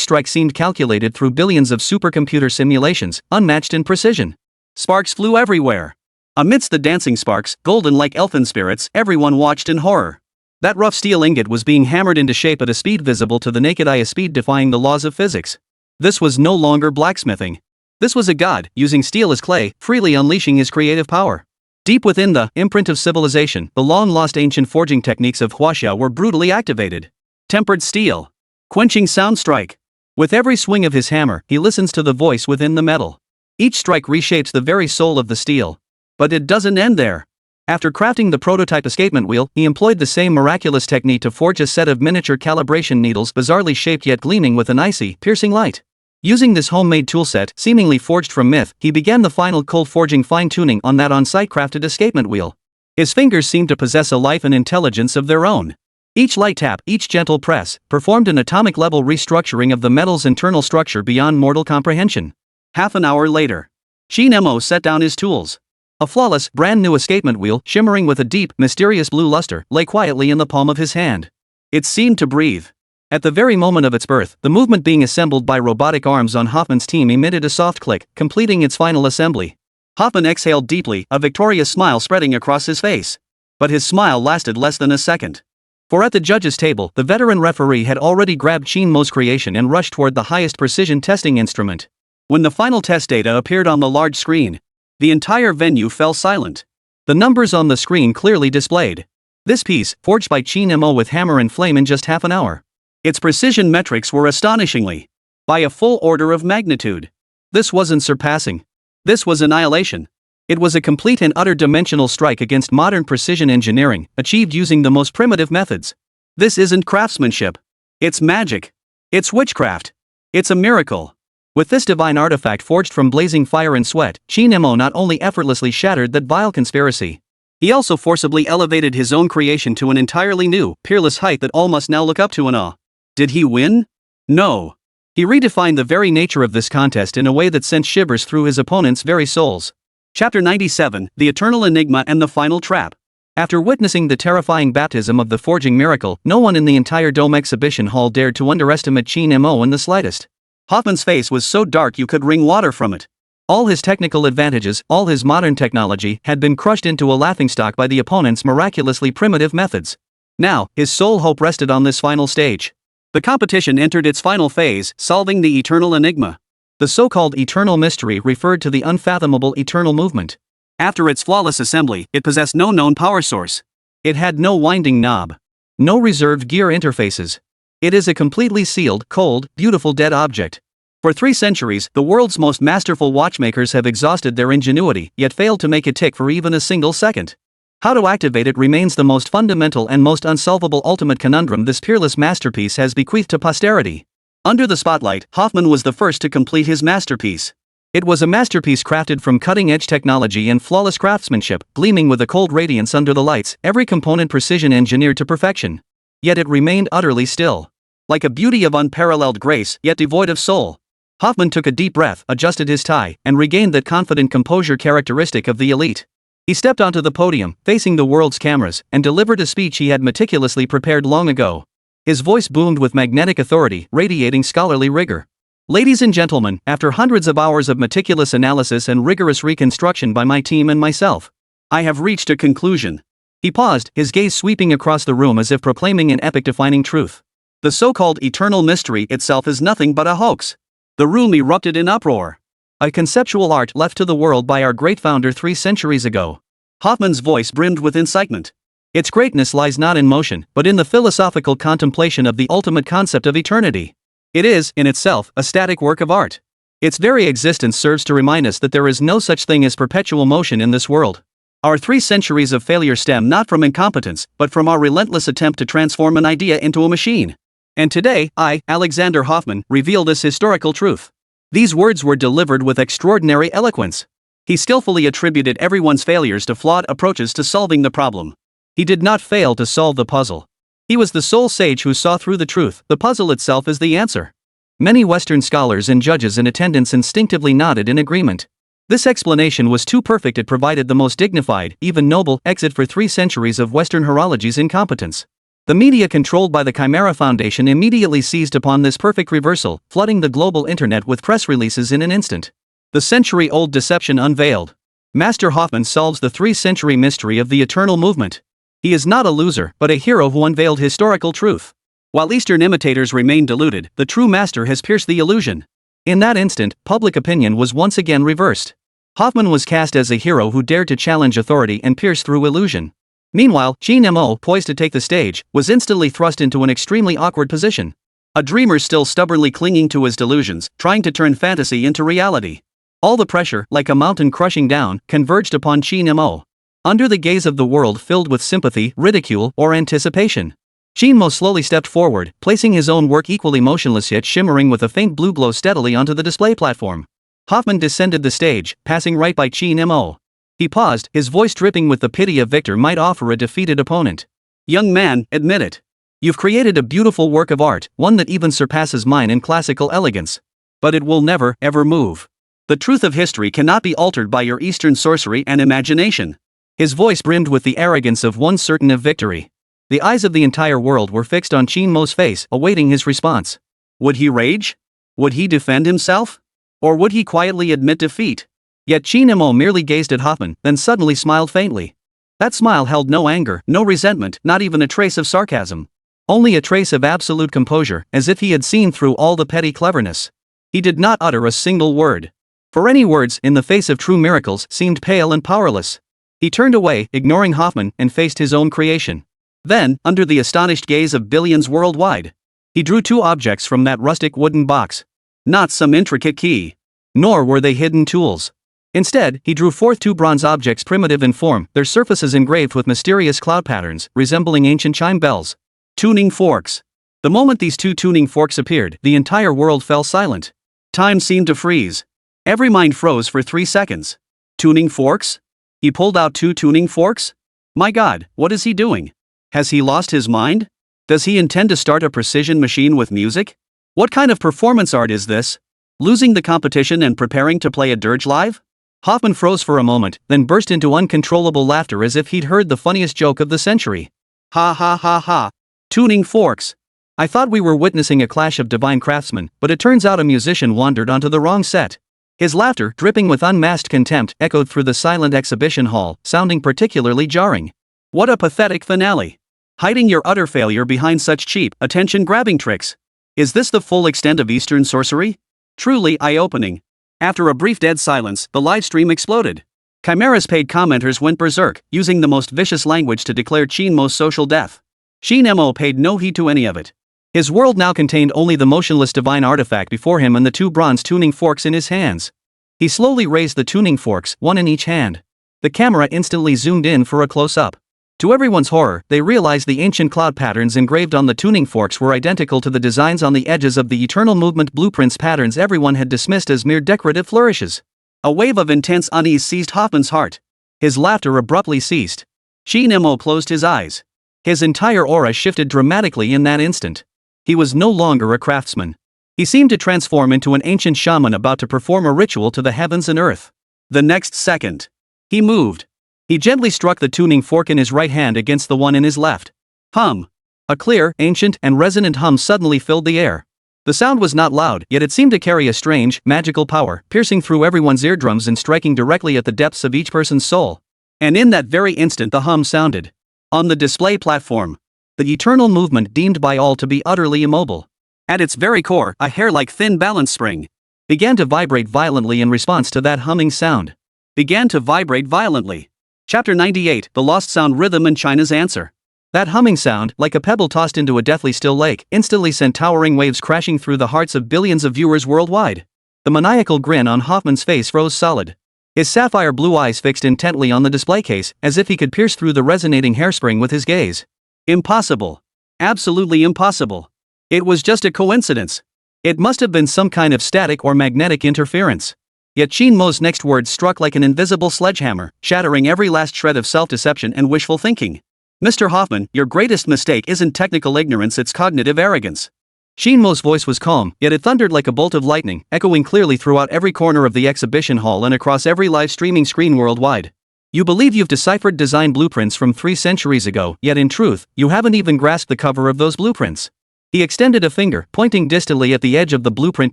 Speaker 1: strike seemed calculated through billions of supercomputer simulations, unmatched in precision.
Speaker 2: Sparks flew everywhere. Amidst the dancing sparks, golden like elfin spirits, everyone watched in horror. That rough steel ingot was being hammered into shape at a speed visible to the naked eye, a speed defying the laws of physics. This was no longer blacksmithing. This was a god, using steel as clay, freely unleashing his creative power. Deep within the imprint of civilization, the long-lost ancient forging techniques of Huaxia were brutally activated. Tempered steel. Quenching sound strike. With every swing of his hammer, he listens to the voice within the metal. Each strike reshapes the very soul of the steel. But it doesn't end there. After crafting the prototype escapement wheel, he employed the same miraculous technique to forge a set of miniature calibration needles, bizarrely shaped yet gleaming with an icy, piercing light. Using this homemade toolset, seemingly forged from myth, he began the final cold forging fine-tuning on that on-site crafted escapement wheel. His fingers seemed to possess a life and intelligence of their own. Each light tap, each gentle press, performed an atomic-level restructuring of the metal's internal structure beyond mortal comprehension. Half an hour later, Qin Mo set down his tools.
Speaker 1: A flawless, brand-new escapement wheel, shimmering with a deep, mysterious blue luster, lay quietly in the palm of his hand.
Speaker 2: It seemed to breathe.
Speaker 1: At the very moment of its birth, the movement being assembled by robotic arms on Hoffman's team emitted a soft click, completing its final assembly.
Speaker 2: Hoffman exhaled deeply, a victorious smile spreading across his face. But his smile lasted less than a second.
Speaker 1: For at the judges' table, the veteran referee had already grabbed Qin Mo's creation and rushed toward the highest precision testing instrument.
Speaker 2: When the final test data appeared on the large screen, the entire venue fell silent.
Speaker 1: The numbers on the screen clearly displayed. This piece, forged by Qin Mo with hammer and flame in just half an hour.
Speaker 2: Its precision metrics were astonishingly, by a full order of magnitude.
Speaker 1: This wasn't surpassing.
Speaker 2: This was annihilation.
Speaker 1: It was a complete and utter dimensional strike against modern precision engineering, achieved using the most primitive methods.
Speaker 2: This isn't craftsmanship. It's magic. It's witchcraft. It's a miracle.
Speaker 1: With this divine artifact forged from blazing fire and sweat, Qin Mo not only effortlessly shattered that vile conspiracy,
Speaker 2: he also forcibly elevated his own creation to an entirely new, peerless height that all must now look up to in awe. Did he win? No.
Speaker 1: He redefined the very nature of this contest in a way that sent shivers through his opponents' very souls.
Speaker 2: Chapter 97, The Eternal Enigma and the Final Trap.
Speaker 1: After witnessing the terrifying baptism of the forging miracle, no one in the entire Dome exhibition hall dared to underestimate Qin Mo in the slightest.
Speaker 2: Hoffman's face was so dark you could wring water from it.
Speaker 1: All his technical advantages, all his modern technology, had been crushed into a laughingstock by the opponent's miraculously primitive methods. Now, his sole hope rested on this final stage.
Speaker 2: The competition entered its final phase, solving the eternal enigma.
Speaker 1: The so-called eternal mystery referred to the unfathomable eternal movement.
Speaker 2: After its flawless assembly, it possessed no known power source.
Speaker 1: It had no winding knob. No reserved gear interfaces. It is a completely sealed, cold, beautiful dead object. For 3 centuries, the world's most masterful watchmakers have exhausted their ingenuity, yet failed to make it tick for even a single second. How to activate it remains the most fundamental and most unsolvable ultimate conundrum this peerless masterpiece has bequeathed to posterity.
Speaker 2: Under the spotlight, Hoffman was the first to complete his masterpiece.
Speaker 1: It was a masterpiece crafted from cutting-edge technology and flawless craftsmanship, gleaming with a cold radiance under the lights, every component precision engineered to perfection. Yet it remained utterly still.
Speaker 2: Like a beauty of unparalleled grace, yet devoid of soul.
Speaker 1: Hoffman took a deep breath, adjusted his tie, and regained that confident composure characteristic of the elite. He stepped onto the podium, facing the world's cameras, and delivered a speech he had meticulously prepared long ago. His voice boomed with magnetic authority, radiating scholarly rigor. Ladies and gentlemen, after hundreds of hours of meticulous analysis and rigorous reconstruction by my team and myself, I have reached a conclusion. He paused, his gaze sweeping across the room as if proclaiming an epic-defining truth. The so-called eternal mystery itself is nothing but a hoax. The room erupted in uproar. A conceptual art left to the world by our great founder 3 centuries ago. Hoffman's voice brimmed with incitement. Its greatness lies not in motion, but in the philosophical contemplation of the ultimate concept of eternity. It is, in itself, a static work of art. Its very existence serves to remind us that there is no such thing as perpetual motion in this world. Our 3 centuries of failure stem not from incompetence, but from our relentless attempt to transform an idea into a machine. And today, I, Alexander Hoffman, reveal this historical truth. These words were delivered with extraordinary eloquence. He skillfully attributed everyone's failures to flawed approaches to solving the problem. He did not fail to solve the puzzle. He was the sole sage who saw through the truth. The puzzle itself is the answer. Many Western scholars and judges in attendance instinctively nodded in agreement. This explanation was too perfect. It provided the most dignified, even noble, exit for 3 centuries of Western horology's incompetence. The media controlled by the Chimera Foundation immediately seized upon this perfect reversal, flooding the global internet with press releases in an instant. The century-old deception unveiled. Master Hoffman solves the 3-century mystery of the eternal movement. He is not a loser, but a hero who unveiled historical truth. While Eastern imitators remain deluded, the true master has pierced the illusion. In that instant, public opinion was once again reversed. Hoffman was cast as a hero who dared to challenge authority and pierce through illusion. Meanwhile, Qin Mo, poised to take the stage, was instantly thrust into an extremely awkward position. A dreamer still stubbornly clinging to his delusions, trying to turn fantasy into reality. All the pressure, like a mountain crushing down, converged upon Qin Mo. Under the gaze of the world filled with sympathy, ridicule, or anticipation, Qin Mo slowly stepped forward, placing his own work equally motionless yet shimmering with a faint blue glow steadily onto the display platform. Hoffman descended the stage, passing right by Qin Mo. He paused, his voice dripping with the pity a victor might offer a defeated opponent. "Young man, admit it. You've created a beautiful work of art, one that even surpasses mine in classical elegance. But it will never, ever move. The truth of history cannot be altered by your Eastern sorcery and imagination." His voice brimmed with the arrogance of one certain of victory. The eyes of the entire world were fixed on Qin Mo's face, awaiting his response. Would he rage? Would he defend himself? Or would he quietly admit defeat? Yet Qin Mo merely gazed at Hoffman, then suddenly smiled faintly. That smile held no anger, no resentment, not even a trace of sarcasm. Only a trace of absolute composure, as if he had seen through all the petty cleverness. He did not utter a single word. For any words, in the face of true miracles, seemed pale and powerless. He turned away, ignoring Hoffman, and faced his own creation. Then, under the astonished gaze of billions worldwide, he drew 2 objects from that rustic wooden box. Not some intricate key. Nor were they hidden tools. Instead, he drew forth 2 bronze objects primitive in form, their surfaces engraved with mysterious cloud patterns, resembling ancient chime bells. Tuning forks. The moment these 2 tuning forks appeared, the entire world fell silent. Time seemed to freeze. Every mind froze for 3 seconds. Tuning forks? He pulled out 2 tuning forks? My God, what is he doing? Has he lost his mind? Does he intend to start a precision machine with music? What kind of performance art is this? Losing the competition and preparing to play a dirge live? Hoffman froze for a moment, then burst into uncontrollable laughter as if he'd heard the funniest joke of the century. Ha ha ha ha. Tuning forks. I thought we were witnessing a clash of divine craftsmen, but it turns out a musician wandered onto the wrong set. His laughter, dripping with unmasked contempt, echoed through the silent exhibition hall, sounding particularly jarring. What a pathetic finale. Hiding your utter failure behind such cheap, attention-grabbing tricks. Is this the full extent of Eastern sorcery? Truly eye-opening. After a brief dead silence, the livestream exploded. Chimera's paid commenters went berserk, using the most vicious language to declare Qin Mo's social death. Qin Mo paid no heed to any of it. His world now contained only the motionless divine artifact before him and the 2 bronze tuning forks in his hands. He slowly raised the tuning forks, 1 in each hand. The camera instantly zoomed in for a close-up. To everyone's horror, they realized the ancient cloud patterns engraved on the tuning forks were identical to the designs on the edges of the Eternal Movement blueprints, patterns everyone had dismissed as mere decorative flourishes. A wave of intense unease seized Hoffman's heart. His laughter abruptly ceased. Qin Mo closed his eyes. His entire aura shifted dramatically in that instant. He was no longer a craftsman. He seemed to transform into an ancient shaman about to perform a ritual to the heavens and earth. The next second, he moved.
Speaker 2: He gently struck the tuning fork in his right hand against the one in his left. Hum. A clear, ancient, and resonant hum suddenly filled the air. The sound was not loud, yet it seemed to carry a strange, magical power, piercing through everyone's eardrums and striking directly at the depths of each person's soul. And in that very instant the hum sounded. On the display platform. The eternal movement deemed by all to be utterly immobile. At its very core, a hair-like thin balance spring began to vibrate violently in response to that humming sound. Began to vibrate violently. Chapter 98, The Lost Sound Rhythm and China's Answer. That humming sound, like a pebble tossed into a deathly still lake, instantly sent towering waves crashing through the hearts of billions of viewers worldwide. The maniacal grin on Hoffman's face froze solid. His sapphire blue eyes fixed intently on the display case, as if he could pierce through the resonating hairspring with his gaze. Impossible. Absolutely impossible. It was just a coincidence. It must have been some kind of static or magnetic interference. Yet Qin Mo's next words struck like an invisible sledgehammer, shattering every last shred of self-deception and wishful thinking. Mr. Hoffman, your greatest mistake isn't technical ignorance, it's cognitive arrogance. Qin Mo's voice was calm, yet it thundered like a bolt of lightning, echoing clearly throughout every corner of the exhibition hall and across every live streaming screen worldwide. You believe you've deciphered design blueprints from 3 centuries ago, yet in truth, you haven't even grasped the cover of those blueprints. He extended a finger, pointing distantly at the edge of the blueprint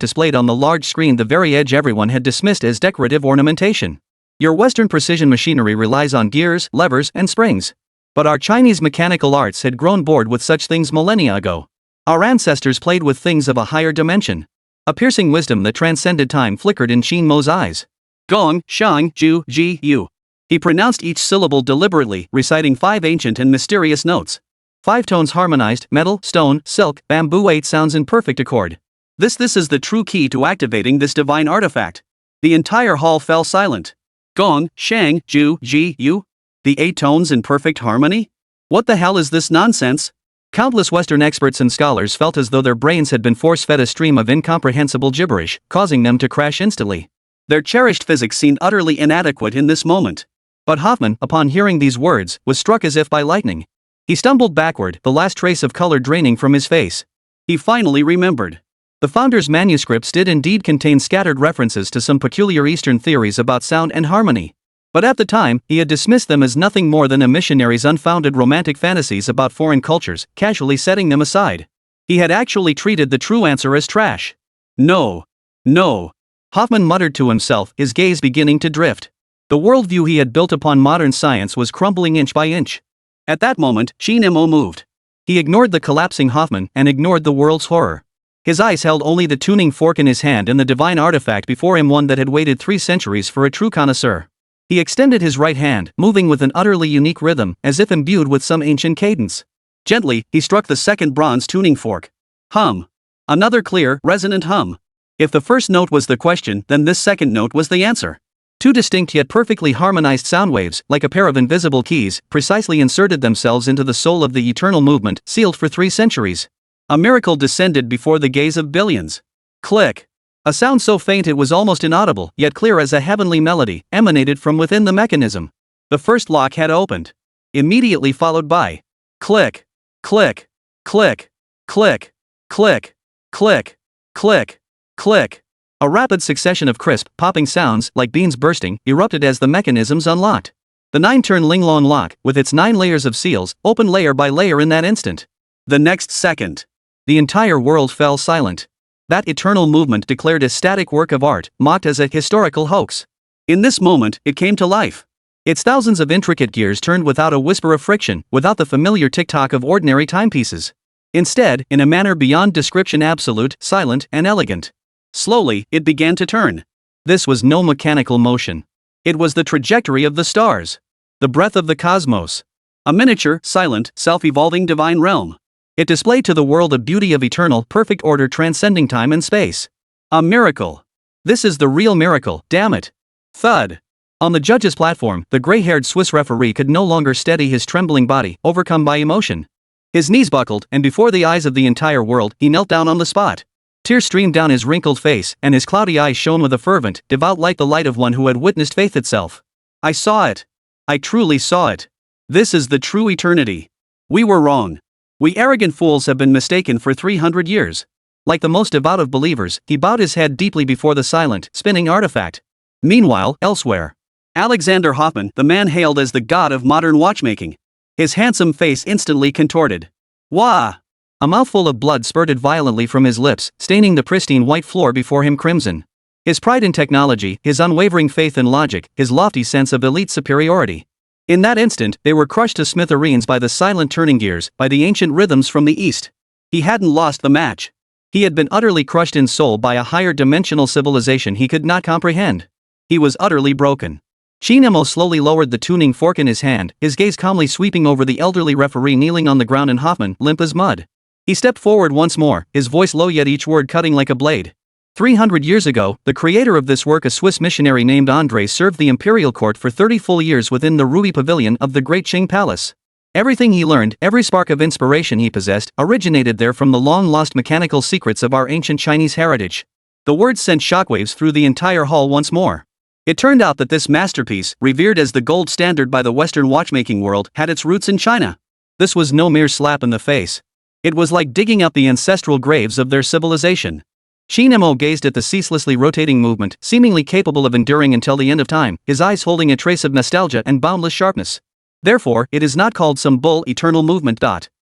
Speaker 2: displayed on the large screen, the very edge everyone had dismissed as decorative ornamentation. Your Western precision machinery relies on gears, levers, and springs. But our Chinese mechanical arts had grown bored with such things millennia ago. Our ancestors played with things of a higher dimension. A piercing wisdom that transcended time flickered in Qin Mo's eyes. Gong, Shang, Ju, Ji, Yu. He pronounced each syllable deliberately, reciting 5 ancient and mysterious notes. 5 tones harmonized, metal, stone, silk, bamboo, 8 sounds in perfect accord. This is the true key to activating this divine artifact. The entire hall fell silent. Gong, Shang, Ju, Ji, Yu. The 8 tones in perfect harmony? What the hell is this nonsense? Countless Western experts and scholars felt as though their brains had been force-fed a stream of incomprehensible gibberish, causing them to crash instantly. Their cherished physics seemed utterly inadequate in this moment. But Hoffman, upon hearing these words, was struck as if by lightning. He stumbled backward, the last trace of color draining from his face. He finally remembered. The founder's manuscripts did indeed contain scattered references to some peculiar Eastern theories about sound and harmony. But at the time, he had dismissed them as nothing more than a missionary's unfounded romantic fantasies about foreign cultures, casually setting them aside. He had actually treated the true answer as trash. No. No. Hoffman muttered to himself, his gaze beginning to drift. The worldview he had built upon modern science was crumbling inch by inch. At that moment, Qin Mo moved. He ignored the collapsing Hoffman and ignored the world's horror. His eyes held only the tuning fork in his hand and the divine artifact before him, one that had waited 3 centuries for a true connoisseur. He extended his right hand, moving with an utterly unique rhythm, as if imbued with some ancient cadence. Gently, he struck the second bronze tuning fork. Hum. Another clear, resonant hum. If the first note was the question, then this second note was the answer. 2 distinct yet perfectly harmonized sound waves, like a pair of invisible keys, precisely inserted themselves into the soul of the eternal movement, sealed for 3 centuries. A miracle descended before the gaze of billions. Click. A sound so faint it was almost inaudible, yet clear as a heavenly melody, emanated from within the mechanism. The first lock had opened. Immediately followed by click, click, click, click, click, click, click, click. A rapid succession of crisp, popping sounds, like beans bursting, erupted as the mechanisms unlocked. The 9-turn Linglong lock, with its 9 layers of seals, opened layer by layer in that instant. The next second, the entire world fell silent. That eternal movement declared a static work of art, mocked as a historical hoax. In this moment, it came to life. Its thousands of intricate gears turned without a whisper of friction, without the familiar tick-tock of ordinary timepieces. Instead, in a manner beyond description, absolute, silent, and elegant. Slowly, it began to turn. This was no mechanical motion. It was the trajectory of the stars. The breath of the cosmos. A miniature, silent, self-evolving divine realm. It displayed to the world a beauty of eternal, perfect order transcending time and space. A miracle. This is the real miracle, damn it. Thud. On the judge's platform, the gray-haired Swiss referee could no longer steady his trembling body, overcome by emotion. His knees buckled, and before the eyes of the entire world, he knelt down on the spot. Tears streamed down his wrinkled face, and his cloudy eyes shone with a fervent, devout light, the light of one who had witnessed faith itself. I saw it. I truly saw it. This is the true eternity. We were wrong. We arrogant fools have been mistaken for 300 years. Like the most devout of believers, he bowed his head deeply before the silent, spinning artifact. Meanwhile, elsewhere. Alexander Hoffman, the man hailed as the god of modern watchmaking. His handsome face instantly contorted. Wah!
Speaker 1: A mouthful of blood spurted violently from his lips, staining the pristine white floor before him crimson. His pride in technology, his unwavering faith in logic, his lofty sense of elite superiority. In that instant, they were crushed to smithereens by the silent turning gears, by the ancient rhythms from the east. He hadn't lost the match. He had been utterly crushed in soul by a higher dimensional civilization he could not comprehend. He was utterly broken. Qin Mo slowly lowered the tuning fork in his hand, his gaze calmly sweeping over the elderly referee kneeling on the ground and Hoffman, limp as mud. He stepped forward once more, his voice low yet each word cutting like a blade. 300 years ago, the creator of this work, a Swiss missionary named André, served the imperial court for 30 full years within the ruby pavilion of the Great Qing Palace. Everything he learned, every spark of inspiration he possessed, originated there from the long-lost mechanical secrets of our ancient Chinese heritage. The words sent shockwaves through the entire hall once more. It turned out that this masterpiece, revered as the gold standard by the Western watchmaking world, had its roots in China. This was no mere slap in the face. It was like digging up the ancestral graves of their civilization. Qin Mo gazed at the ceaselessly rotating movement, seemingly capable of enduring until the end of time, his eyes holding a trace of nostalgia and boundless sharpness. Therefore, it is not called some bull eternal movement.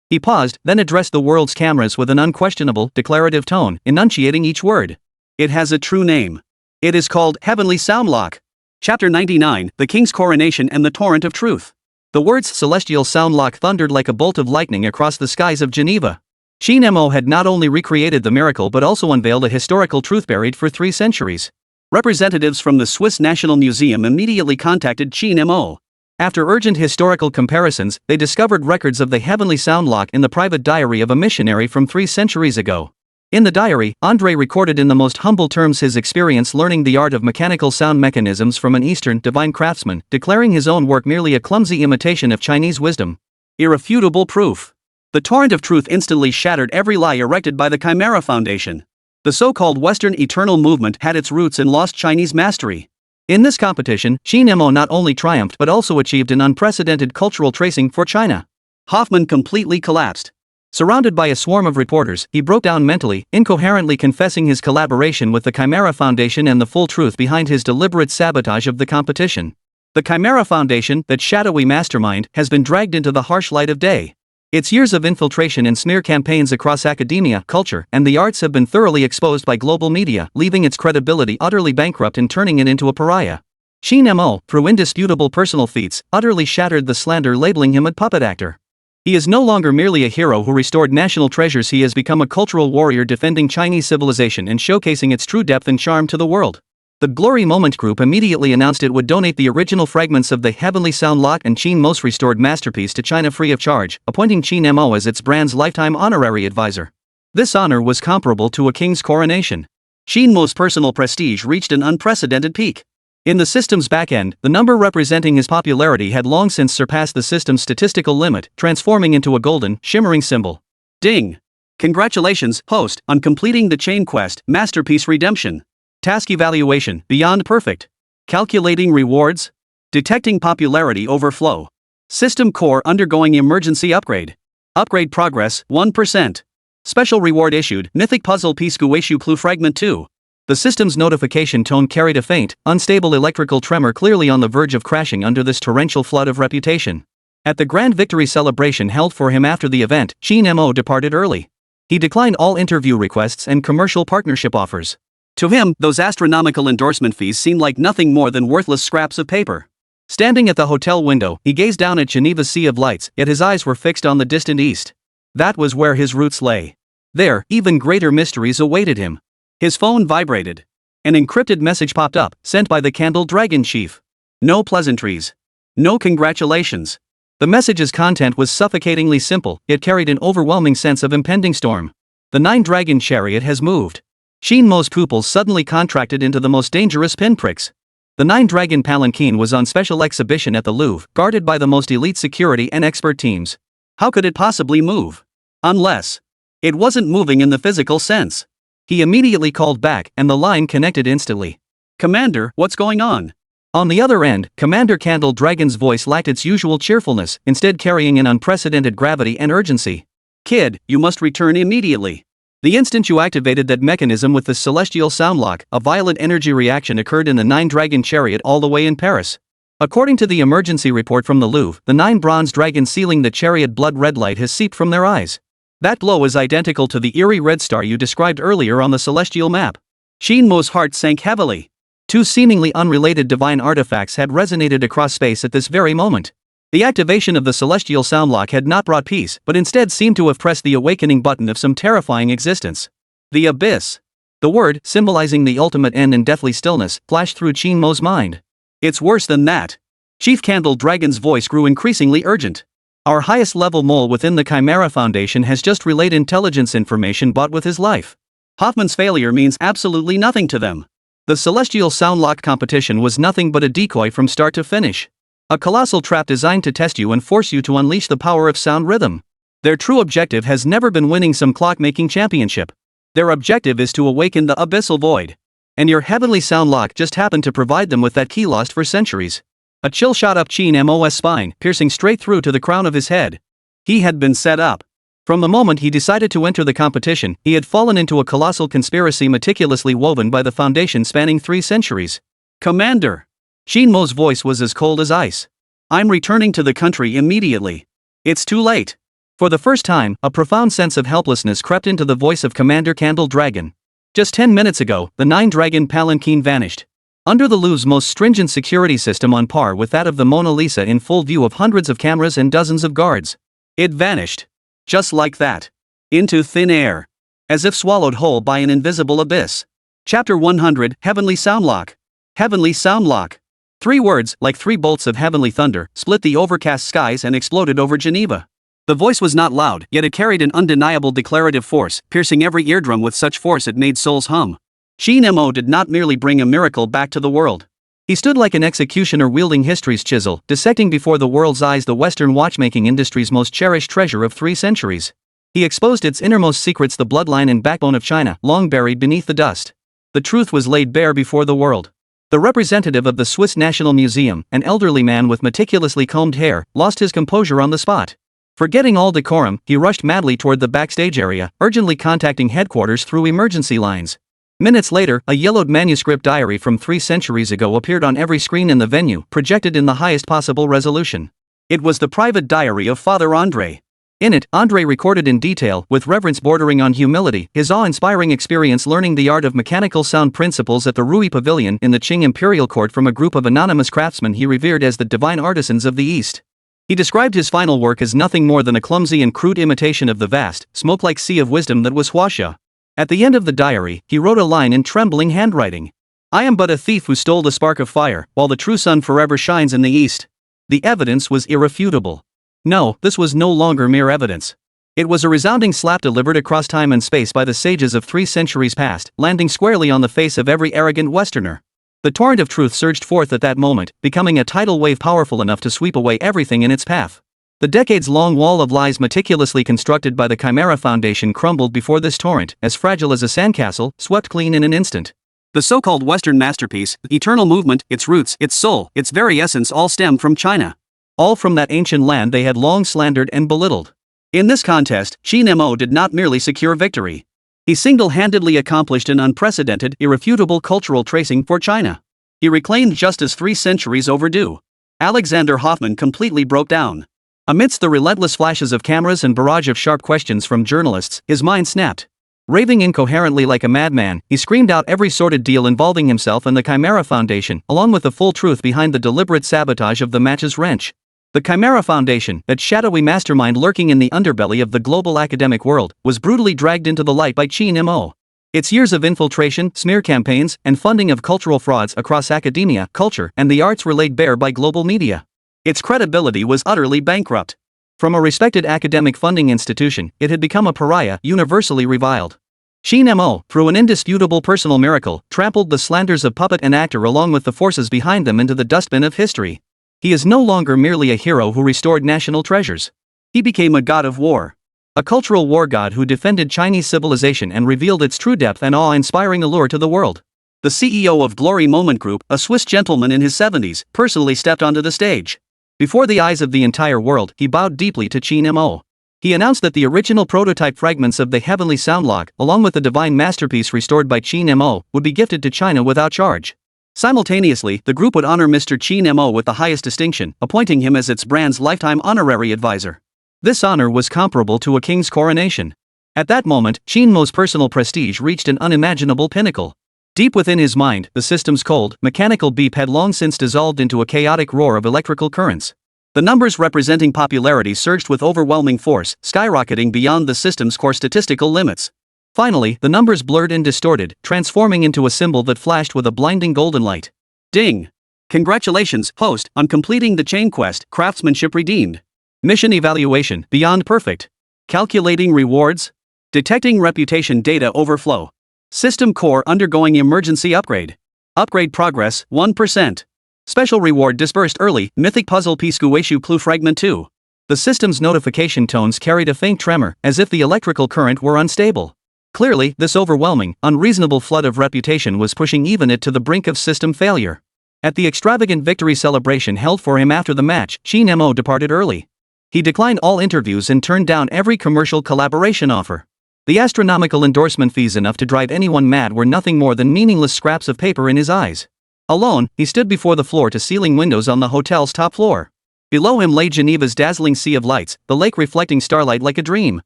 Speaker 1: He paused, then addressed the world's cameras with an unquestionable, declarative tone, enunciating each word. It has a true name. It is called Heavenly Soundlock. Chapter 99, The King's Coronation and the Torrent of Truth. The words celestial soundlock thundered like a bolt of lightning across the skies of Geneva. Qin Mo had not only recreated the miracle but also unveiled a historical truth buried for 3 centuries. Representatives from the Swiss National Museum immediately contacted Qin Mo. After urgent historical comparisons, they discovered records of the heavenly soundlock in the private diary of a missionary from 3 centuries ago. In the diary, André recorded in the most humble terms his experience learning the art of mechanical sound mechanisms from an Eastern divine craftsman, declaring his own work merely a clumsy imitation of Chinese wisdom. Irrefutable proof. The torrent of truth instantly shattered every lie erected by the Chimera Foundation. The so-called Western Eternal Movement had its roots in lost Chinese mastery. In this competition, Qin Mo not only triumphed but also achieved an unprecedented cultural tracing for China. Hoffman completely collapsed. Surrounded by a swarm of reporters, he broke down mentally, incoherently confessing his collaboration with the Chimera Foundation and the full truth behind his deliberate sabotage of the competition. The Chimera Foundation, that shadowy mastermind, has been dragged into the harsh light of day. Its years of infiltration and smear campaigns across academia, culture, and the arts have been thoroughly exposed by global media, leaving its credibility utterly bankrupt and turning it into a pariah. Qin Mo, through indisputable personal feats, utterly shattered the slander, labeling him a puppet actor. He is no longer merely a hero who restored national treasures, he has become a cultural warrior defending Chinese civilization and showcasing its true depth and charm to the world. The Glory Moment Group immediately announced it would donate the original fragments of the Heavenly Soundlock and Qin Mo's restored masterpiece to China free of charge, appointing Qin Mo as its brand's lifetime honorary advisor. This honor was comparable to a king's coronation. Qin Mo's personal prestige reached an unprecedented peak. In the system's backend, the number representing his popularity had long since surpassed the system's statistical limit, transforming into a golden, shimmering symbol. Ding! Congratulations, host, on completing the chain quest, Masterpiece Redemption. Task evaluation, beyond perfect. Calculating rewards. Detecting popularity overflow. System core undergoing emergency upgrade. Upgrade progress, 1%. Special reward issued, Mythic Puzzle Piece Guishu Clue Fragment 2. The system's notification tone carried a faint, unstable electrical tremor, clearly on the verge of crashing under this torrential flood of reputation. At the grand victory celebration held for him after the event, Qin Mo departed early. He declined all interview requests and commercial partnership offers. To him, those astronomical endorsement fees seemed like nothing more than worthless scraps of paper. Standing at the hotel window, he gazed down at Geneva's sea of lights, yet his eyes were fixed on the distant east. That was where his roots lay. There, even greater mysteries awaited him. His phone vibrated. An encrypted message popped up, sent by the Candle Dragon Chief. No pleasantries. No congratulations. The message's content was suffocatingly simple, yet carried an overwhelming sense of impending storm. The 9-dragon chariot has moved. Qin Mo's pupils suddenly contracted into the most dangerous pinpricks. The 9-dragon palanquin was on special exhibition at the Louvre, guarded by the most elite security and expert teams. How could it possibly move? Unless it wasn't moving in the physical sense. He immediately called back, and the line connected instantly. Commander, what's going on? On the other end, Commander Candle Dragon's voice lacked its usual cheerfulness, instead carrying an unprecedented gravity and urgency. Kid, you must return immediately.
Speaker 2: The instant you activated that mechanism with the celestial sound lock, a violent energy reaction occurred in the 9-dragon chariot all the way in Paris. According to the emergency report from the Louvre, the 9 bronze dragons sealing the chariot blood red light has seeped from their eyes. That glow is identical to the eerie red star you described earlier on the celestial map. Qin Mo's heart sank heavily. 2 seemingly unrelated divine artifacts had resonated across space at this very moment. The activation of the celestial sound lock had not brought peace, but instead seemed to have pressed the awakening button of some terrifying existence. The abyss. The word, symbolizing the ultimate end in deathly stillness, flashed through Qin Mo's mind. It's worse than that. Chief Candle Dragon's voice grew increasingly urgent. Our highest level mole within the Chimera Foundation has just relayed intelligence information bought with his life. Hoffman's failure means absolutely nothing to them. The celestial sound lock competition was nothing but a decoy from start to finish. A colossal trap designed to test you and force you to unleash the power of sound rhythm. Their true objective has never been winning some clock-making championship. Their objective is to awaken the abyssal void. And your heavenly sound lock just happened to provide them with that key lost for centuries. A chill shot up Qin Mo's spine, piercing straight through to the crown of his head. He had been set up. From the moment he decided to enter the competition, he had fallen into a colossal conspiracy meticulously woven by the Foundation spanning 3 centuries. Commander! Qin Mo's voice was as cold as ice. I'm returning to the country immediately. It's too late. For the first time, a profound sense of helplessness crept into the voice of Commander Candle Dragon. Just 10 minutes ago, the 9-dragon palanquin vanished. Under the Louvre's most stringent security system on par with that of the Mona Lisa in full view of hundreds of cameras and dozens of guards. It vanished. Just like that. Into thin air. As if swallowed whole by an invisible abyss. Chapter 100, Heavenly Soundlock. Heavenly Soundlock. 3 words, like 3 bolts of heavenly thunder, split the overcast skies and exploded over Geneva. The voice was not loud, yet it carried an undeniable declarative force, piercing every eardrum with such force it made souls hum. Qin Mo did not merely bring a miracle back to the world. He stood like an executioner wielding history's chisel, dissecting before the world's eyes the Western watchmaking industry's most cherished treasure of 3 centuries. He exposed its innermost secrets, the bloodline and backbone of China, long buried beneath the dust. The truth was laid bare before the world. The representative of the Swiss National Museum, an elderly man with meticulously combed hair, lost his composure on the spot. Forgetting all decorum, he rushed madly toward the backstage area, urgently contacting headquarters through emergency lines. Minutes later, a yellowed manuscript diary from 3 centuries ago appeared on every screen in the venue, projected in the highest possible resolution. It was the private diary of Father André. In it, André recorded in detail, with reverence bordering on humility, his awe-inspiring experience learning the art of mechanical sound principles at the Rui Pavilion in the Qing Imperial Court from a group of anonymous craftsmen he revered as the divine artisans of the East. He described his final work as nothing more than a clumsy and crude imitation of the vast, smoke-like sea of wisdom that was Huaxia. At the end of the diary, he wrote a line in trembling handwriting. I am but a thief who stole the spark of fire, while the true sun forever shines in the east. The evidence was irrefutable. No, this was no longer mere evidence. It was a resounding slap delivered across time and space by the sages of 3 centuries past, landing squarely on the face of every arrogant Westerner. The torrent of truth surged forth at that moment, becoming a tidal wave powerful enough to sweep away everything in its path. The decades-long wall of lies meticulously constructed by the Chimera Foundation crumbled before this torrent, as fragile as a sandcastle, swept clean in an instant. The so-called Western masterpiece, the eternal movement, its roots, its soul, its very essence all stemmed from China. All from that ancient land they had long slandered and belittled. In this contest, Qin Mo did not merely secure victory. He single-handedly accomplished an unprecedented, irrefutable cultural tracing for China. He reclaimed justice 3 centuries overdue. Alexander Hoffman completely broke down. Amidst the relentless flashes of cameras and barrage of sharp questions from journalists, his mind snapped. Raving incoherently like a madman, he screamed out every sordid deal involving himself and the Chimera Foundation, along with the full truth behind the deliberate sabotage of the match's wrench. The Chimera Foundation, that shadowy mastermind lurking in the underbelly of the global academic world, was brutally dragged into the light by Qin Mo. Its years of infiltration, smear campaigns, and funding of cultural frauds across academia, culture, and the arts were laid bare by global media. Its credibility was utterly bankrupt. From a respected academic funding institution, it had become a pariah, universally reviled. Qin Mo, through an indisputable personal miracle, trampled the slanders of puppet and actor along with the forces behind them into the dustbin of history. He is no longer merely a hero who restored national treasures. He became a god of war. A cultural war god who defended Chinese civilization and revealed its true depth and awe-inspiring allure to the world. The CEO of Glory Moment Group, a Swiss gentleman in his 70s, personally stepped onto the stage. Before the eyes of the entire world, he bowed deeply to Qin Mo.
Speaker 1: He announced that the original prototype fragments of the Heavenly Soundlock, along with the divine masterpiece restored by Qin Mo, would be gifted to China without charge. Simultaneously, the group would honor Mr. Qin Mo with the highest distinction, appointing him as its brand's lifetime honorary advisor. This honor was comparable to a king's coronation. At that moment, Qin Mo's personal prestige reached an unimaginable pinnacle. Deep within his mind, the system's cold, mechanical beep had long since dissolved into a chaotic roar of electrical currents. The numbers representing popularity surged with overwhelming force, skyrocketing beyond the system's core statistical limits. Finally, the numbers blurred and distorted, transforming into a symbol that flashed with a blinding golden light. Ding! Congratulations, host, on completing the chain quest, craftsmanship redeemed. Mission evaluation, beyond perfect. Calculating rewards. Detecting reputation data overflow. System core undergoing emergency upgrade. Upgrade progress, 1%. Special reward disbursed early, mythic puzzle piece Guishu Plu Fragment 2. The system's notification tones carried a faint tremor, as if the electrical current were unstable. Clearly, this overwhelming, unreasonable flood of reputation was pushing even it to the brink of system failure. At the extravagant victory celebration held for him after the match, Qin Mo departed early. He declined all interviews and turned down every commercial collaboration offer. The astronomical endorsement fees enough to drive anyone mad were nothing more than meaningless scraps of paper in his eyes. Alone, he stood before the floor-to-ceiling windows on the hotel's top floor. Below him lay Geneva's dazzling sea of lights, the lake reflecting starlight like a dream.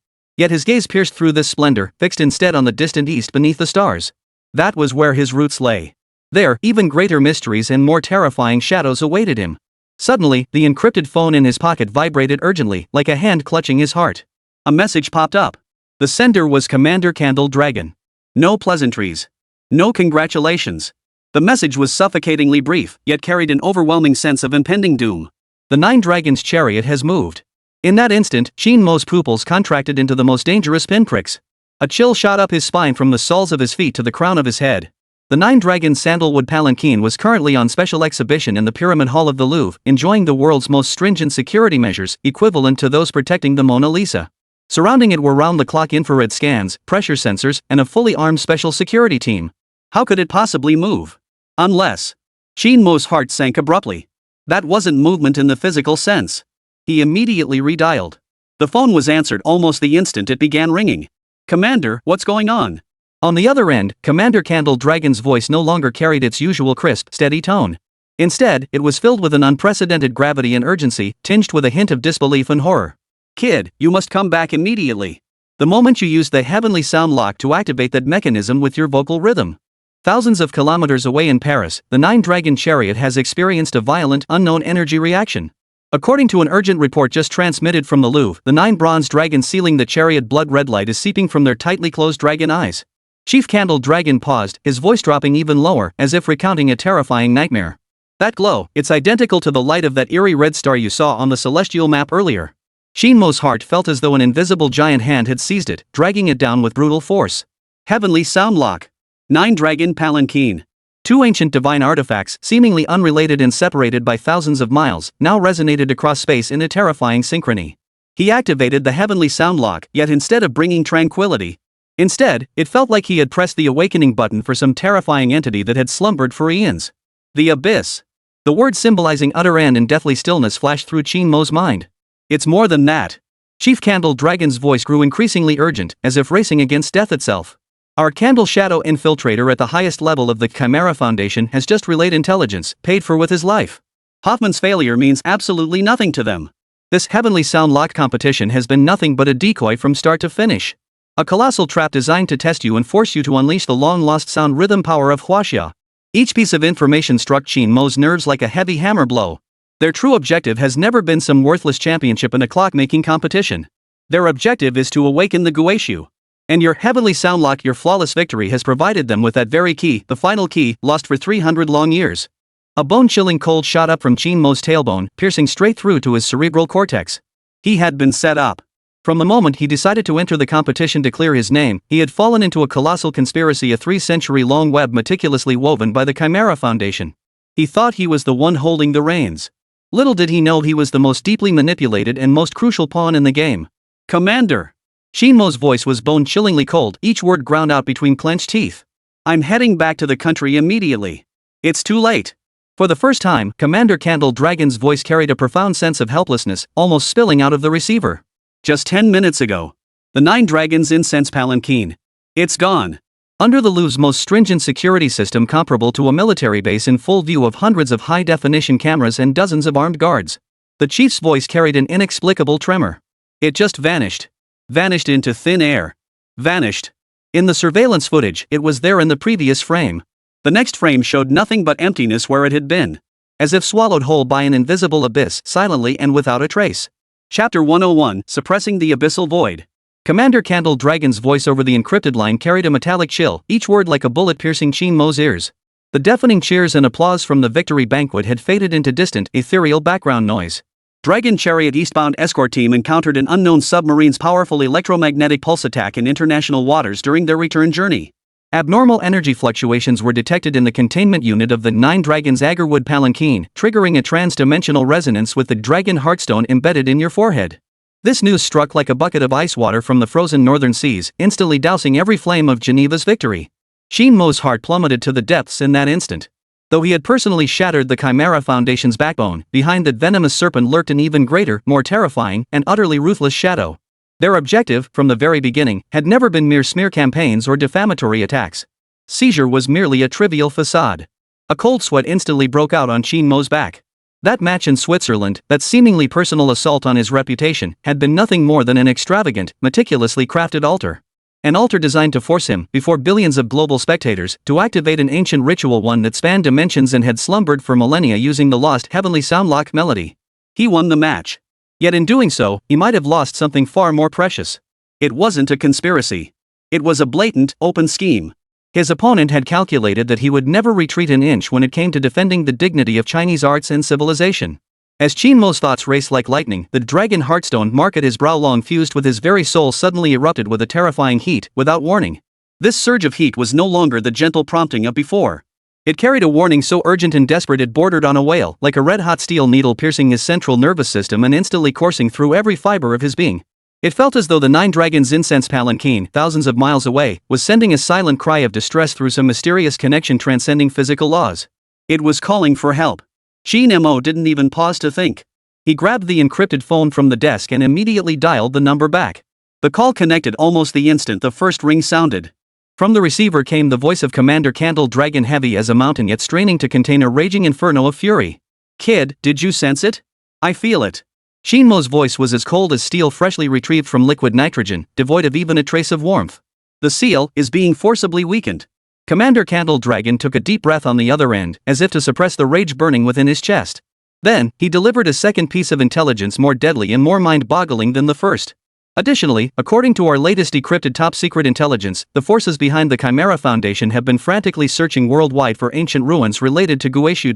Speaker 1: Yet his gaze pierced through this splendor, fixed instead on the distant east beneath the stars. That was where his roots lay. There, even greater mysteries and more terrifying shadows awaited him. Suddenly, the encrypted phone in his pocket vibrated urgently, like a hand clutching his heart. A message popped up. The sender was Commander Candle Dragon. No pleasantries. No congratulations. The message was suffocatingly brief, yet carried an overwhelming sense of impending doom. The Nine Dragons' chariot has moved. In that instant, Qin Mo's pupils contracted into the most dangerous pinpricks. A chill shot up his spine from the soles of his feet to the crown of his head. The Nine Dragons' sandalwood palanquin was currently on special exhibition in the Pyramid Hall of the Louvre, enjoying the world's most stringent security measures, equivalent to those protecting the Mona Lisa. Surrounding it were round-the-clock infrared scans, pressure sensors, and a fully armed special security team. How could it possibly move? Unless... Qin Mo's heart sank abruptly. That wasn't movement in the physical sense. He immediately redialed. The phone was answered almost the instant it began ringing. Commander, what's going on? On the other end, Commander Candle Dragon's voice no longer carried its usual crisp, steady tone. Instead, it was filled with an unprecedented gravity and urgency, tinged with a hint of disbelief and horror. Kid, you must come back immediately. The moment you use the Heavenly Sound Lock to activate that mechanism with your vocal rhythm. Thousands of kilometers away in Paris, the Nine Dragon chariot has experienced a violent, unknown energy reaction. According to an urgent report just transmitted from the Louvre, the 9 bronze dragons sealing the chariot blood-red light is seeping from their tightly closed dragon eyes. Chief Candle Dragon paused, his voice dropping even lower, as if recounting a terrifying nightmare. That glow, it's identical to the light of that eerie red star you saw on the celestial map earlier. Qin Mo's heart felt as though an invisible giant hand had seized it, dragging it down with brutal force. Heavenly Sound Lock. 9 Dragon Palanquin. 2 ancient divine artifacts, seemingly unrelated and separated by thousands of miles, now resonated across space in a terrifying synchrony. He activated the Heavenly Sound Lock, yet instead of bringing tranquility, it felt like he had pressed the awakening button for some terrifying entity that had slumbered for eons. The abyss. The word symbolizing utter end and deathly stillness flashed through Qin Mo's mind. It's more than that. Chief Candle Dragon's voice grew increasingly urgent, as if racing against death itself. Our Candle Shadow infiltrator at the highest level of the Chimera Foundation has just relayed intelligence, paid for with his life. Hoffman's failure means absolutely nothing to them. This Heavenly Sound Lock competition has been nothing but a decoy from start to finish. A colossal trap designed to test you and force you to unleash the long-lost sound rhythm power of Huaxia. Each piece of information struck Qin Mo's nerves like a heavy hammer blow. Their true objective has never been some worthless championship in a clock-making competition. Their objective is to awaken the Guishu. And your Heavenly Sound Lock, your flawless victory, has provided them with that very key, the final key, lost for 300 long years. A bone-chilling cold shot up from Qin Mo's tailbone, piercing straight through to his cerebral cortex. He had been set up. From the moment he decided to enter the competition to clear his name, he had fallen into a colossal conspiracy, a 3-century-long web meticulously woven by the Chimera Foundation. He thought he was the one holding the reins. Little did he know he was the most deeply manipulated and most crucial pawn in the game. Commander! Qin Mo's voice was bone-chillingly cold, each word ground out between clenched teeth. I'm heading back to the country immediately. It's too late. For the first time, Commander Candle Dragon's voice carried a profound sense of helplessness, almost spilling out of the receiver.
Speaker 2: Just 10 minutes ago. The 9 Dragons incense palanquin. It's gone.
Speaker 1: Under the Louvre's most stringent security system comparable to a military base in full view of hundreds of high-definition cameras and dozens of armed guards, the chief's voice carried an inexplicable tremor. It just vanished. Vanished into thin air. Vanished. In the surveillance footage, it was there in the previous frame. The next frame showed nothing but emptiness where it had been. As if swallowed whole by an invisible abyss, silently and without a trace. Chapter 101, Suppressing the Abyssal Void. Commander Candle Dragon's voice over the encrypted line carried a metallic chill, each word like a bullet piercing Qin Mo's ears. The deafening cheers and applause from the victory banquet had faded into distant, ethereal background noise. Dragon Chariot eastbound escort team encountered an unknown submarine's powerful electromagnetic pulse attack in international waters during their return journey. Abnormal energy fluctuations were detected in the containment unit of the 9 Dragons Agarwood Palanquin, triggering a trans-dimensional resonance with the Dragon Heartstone embedded in your forehead. This news struck like a bucket of ice water from the frozen northern seas, instantly dousing every flame of Geneva's victory. Qin Mo's heart plummeted to the depths in that instant. Though he had personally shattered the Chimera Foundation's backbone, behind that venomous serpent lurked an even greater, more terrifying, and utterly ruthless shadow. Their objective, from the very beginning, had never been mere smear campaigns or defamatory attacks. Seizure was merely a trivial facade. A cold sweat instantly broke out on Qin Mo's back. That match in Switzerland, that seemingly personal assault on his reputation, had been nothing more than an extravagant, meticulously crafted altar. An altar designed to force him, before billions of global spectators, to activate an ancient ritual, one that spanned dimensions and had slumbered for millennia using the lost heavenly soundlock melody. He won the match. Yet in doing so, he might have lost something far more precious. It wasn't a conspiracy. It was a blatant, open scheme. His opponent had calculated that he would never retreat an inch when it came to defending the dignity of Chinese arts and civilization. As Qin Mo's thoughts raced like lightning, the Dragon Heartstone mark at his brow, long fused with his very soul, suddenly erupted with a terrifying heat, without warning. This surge of heat was no longer the gentle prompting of before. It carried a warning so urgent and desperate it bordered on a wail, like a red-hot steel needle piercing his central nervous system and instantly coursing through every fiber of his being. It felt as though the 9 Dragons incense palanquin, thousands of miles away, was sending a silent cry of distress through some mysterious connection transcending physical laws. It was calling for help. Qin Mo didn't even pause to think. He grabbed the encrypted phone from the desk and immediately dialed the number back. The call connected almost the instant the first ring sounded. From the receiver came the voice of Commander Candle Dragon, heavy as a mountain yet straining to contain a raging inferno of fury. "Kid, did you sense it? I feel it." Qin Mo's voice was as cold as steel freshly retrieved from liquid nitrogen, devoid of even a trace of warmth. "The seal is being forcibly weakened." Commander Candle Dragon took a deep breath on the other end, as if to suppress the rage burning within his chest. Then, he delivered a second piece of intelligence more deadly and more mind-boggling than the first. Additionally, according to our latest decrypted top-secret intelligence, the forces behind the Chimera Foundation have been frantically searching worldwide for ancient ruins related to Guishu.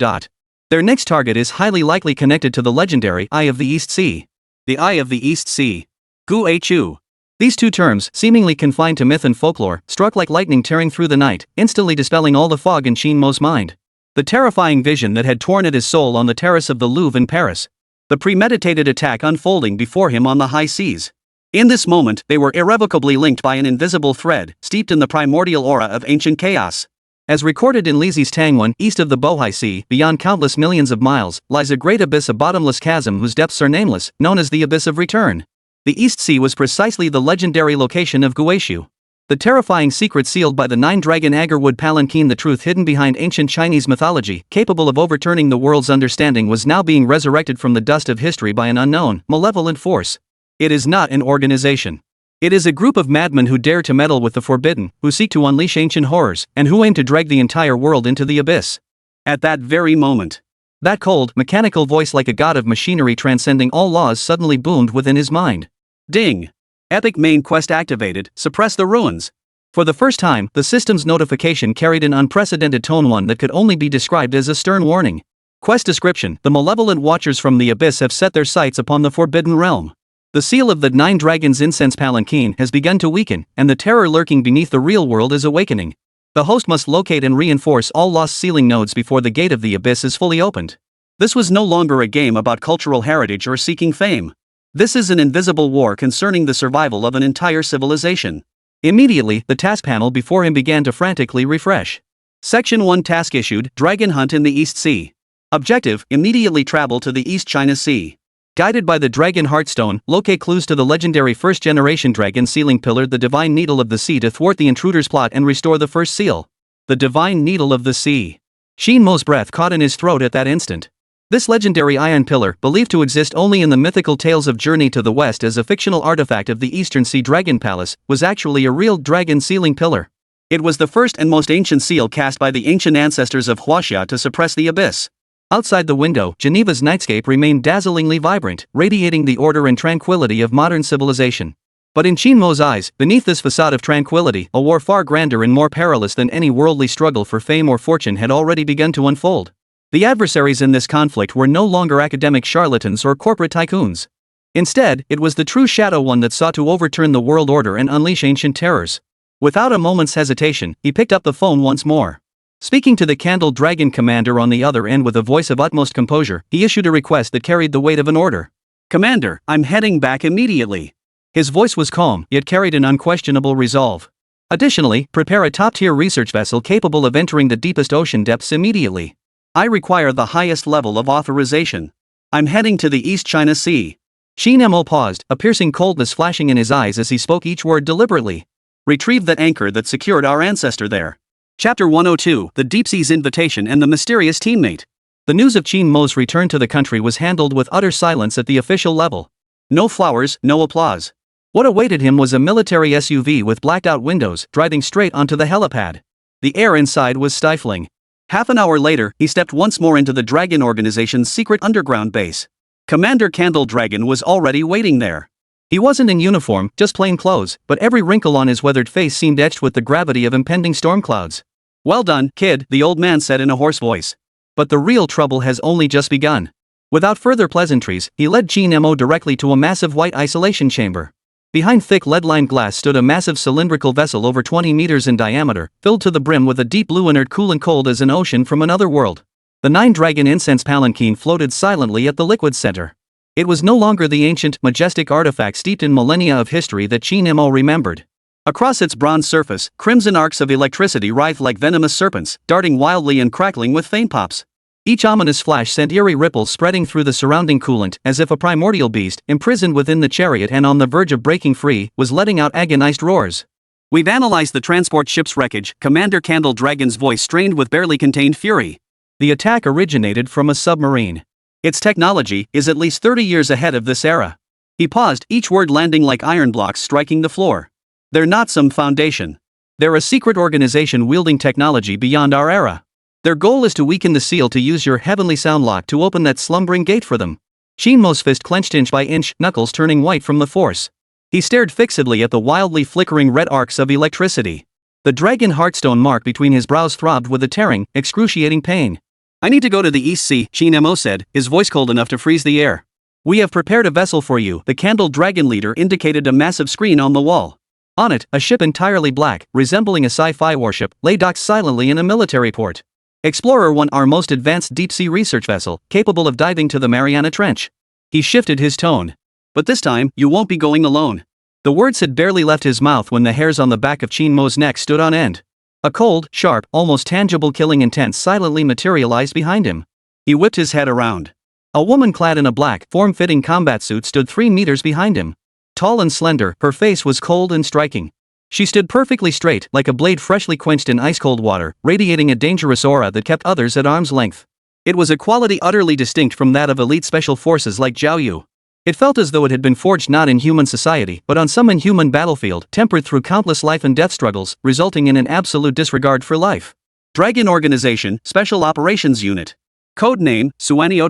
Speaker 1: Their next target is highly likely connected to the legendary Eye of the East Sea. The Eye of the East Sea. Guishu. These two terms, seemingly confined to myth and folklore, struck like lightning tearing through the night, instantly dispelling all the fog in Qin Mo's mind. The terrifying vision that had torn at his soul on the terrace of the Louvre in Paris. The premeditated attack unfolding before him on the high seas. In this moment, they were irrevocably linked by an invisible thread, steeped in the primordial aura of ancient chaos. As recorded in Lizi's Tang, east of the Bohai Sea, beyond countless millions of miles, lies a great abyss, a bottomless chasm whose depths are nameless, known as the Abyss of Return. The East Sea was precisely the legendary location of Guishu. The terrifying secret sealed by the 9-dragon Agarwood Palanquin, the truth hidden behind ancient Chinese mythology, capable of overturning the world's understanding, was now being resurrected from the dust of history by an unknown, malevolent force. It is not an organization. It is a group of madmen who dare to meddle with the forbidden, who seek to unleash ancient horrors, and who aim to drag the entire world into the abyss. At that very moment, that cold, mechanical voice, like a god of machinery transcending all laws, suddenly boomed within his mind. Ding! Epic main quest activated, suppress the ruins. For the first time, the system's notification carried an unprecedented tone, one that could only be described as a stern warning. Quest description: the malevolent watchers from the abyss have set their sights upon the forbidden realm. The seal of the 9 Dragons incense palanquin has begun to weaken, and the terror lurking beneath the real world is awakening. The host must locate and reinforce all lost sealing nodes before the gate of the abyss is fully opened. This was no longer a game about cultural heritage or seeking fame. This is an invisible war concerning the survival of an entire civilization. Immediately, the task panel before him began to frantically refresh. Section 1 task issued: Dragon Hunt in the East Sea. Objective: immediately travel to the East China Sea. Guided by the Dragon Heartstone, locate clues to the legendary first-generation dragon sealing pillar, the Divine Needle of the Sea, to thwart the intruder's plot and restore the first seal. The Divine Needle of the Sea. Qin Mo's breath caught in his throat at that instant. This legendary iron pillar, believed to exist only in the mythical tales of Journey to the West as a fictional artifact of the Eastern Sea Dragon Palace, was actually a real dragon sealing pillar. It was the first and most ancient seal cast by the ancient ancestors of Huaxia to suppress the abyss. Outside the window, Geneva's nightscape remained dazzlingly vibrant, radiating the order and tranquility of modern civilization. But in Qin Mo's eyes, beneath this facade of tranquility, a war far grander and more perilous than any worldly struggle for fame or fortune had already begun to unfold. The adversaries in this conflict were no longer academic charlatans or corporate tycoons. Instead, it was the true Shadow One that sought to overturn the world order and unleash ancient terrors. Without a moment's hesitation, he picked up the phone once more. Speaking to the Candle Dragon commander on the other end with a voice of utmost composure, he issued a request that carried the weight of an order. "Commander, I'm heading back immediately." His voice was calm, yet carried an unquestionable resolve. Additionally, prepare a top-tier research vessel capable of entering the deepest ocean depths immediately. I require the highest level of authorization. I'm heading to the East China Sea. Qin Mo paused, a piercing coldness flashing in his eyes as he spoke each word deliberately. Retrieve that anchor that secured our ancestor there. Chapter 102, The Deep Sea's Invitation and the Mysterious Teammate. The news of Qin Mo's return to the country was handled with utter silence at the official level. No flowers, no applause. What awaited him was a military SUV with blacked-out windows, driving straight onto the helipad. The air inside was stifling. Half an hour later, he stepped once more into the Dragon Organization's secret underground base. Commander Candle Dragon was already waiting there. He wasn't in uniform, just plain clothes, but every wrinkle on his weathered face seemed etched with the gravity of impending storm clouds. "Well done, kid," the old man said in a hoarse voice. "But the real trouble has only just begun." Without further pleasantries, he led Qin Mo directly to a massive white isolation chamber. Behind thick lead-lined glass stood a massive cylindrical vessel over 20 meters in diameter, filled to the brim with a deep blue inert cool and cold as an ocean from another world. The 9-dragon incense palanquin floated silently at the liquid's center. It was no longer the ancient, majestic artifact steeped in millennia of history that Qin Mo remembered. Across its bronze surface, crimson arcs of electricity writhed like venomous serpents, darting wildly and crackling with faint pops. Each ominous flash sent eerie ripples spreading through the surrounding coolant, as if a primordial beast, imprisoned within the chariot and on the verge of breaking free, was letting out agonized roars. "We've analyzed the transport ship's wreckage," Commander Candle Dragon's voice strained with barely contained fury. "The attack originated from a submarine. Its technology is at least 30 years ahead of this era." He paused, each word landing like iron blocks striking the floor. "They're not some foundation. They're a secret organization wielding technology beyond our era. Their goal is to weaken the seal to use your heavenly sound lock to open that slumbering gate for them." Qin Mo's fist clenched inch by inch, knuckles turning white from the force. He stared fixedly at the wildly flickering red arcs of electricity. The dragon heartstone mark between his brows throbbed with a tearing, excruciating pain. "I need to go to the East Sea," Qin Mo said, his voice cold enough to freeze the air. "We have prepared a vessel for you," the Candle Dragon leader indicated a massive screen on the wall. On it, a ship entirely black, resembling a sci-fi warship, lay docked silently in a military port. "Explorer 1, our most advanced deep-sea research vessel, capable of diving to the Mariana Trench." He shifted his tone. "But this time, you won't be going alone." The words had barely left his mouth when the hairs on the back of Qin Mo's neck stood on end. A cold, sharp, almost tangible killing intent silently materialized behind him. He whipped his head around. A woman clad in a black, form-fitting combat suit stood 3 meters behind him. Tall and slender, her face was cold and striking. She stood perfectly straight, like a blade freshly quenched in ice-cold water, radiating a dangerous aura that kept others at arm's length. It was a quality utterly distinct from that of elite special forces like Zhao Yu. It felt as though it had been forged not in human society, but on some inhuman battlefield, tempered through countless life and death struggles, resulting in an absolute disregard for life. Dragon Organization, Special Operations Unit. Code name, Suanio.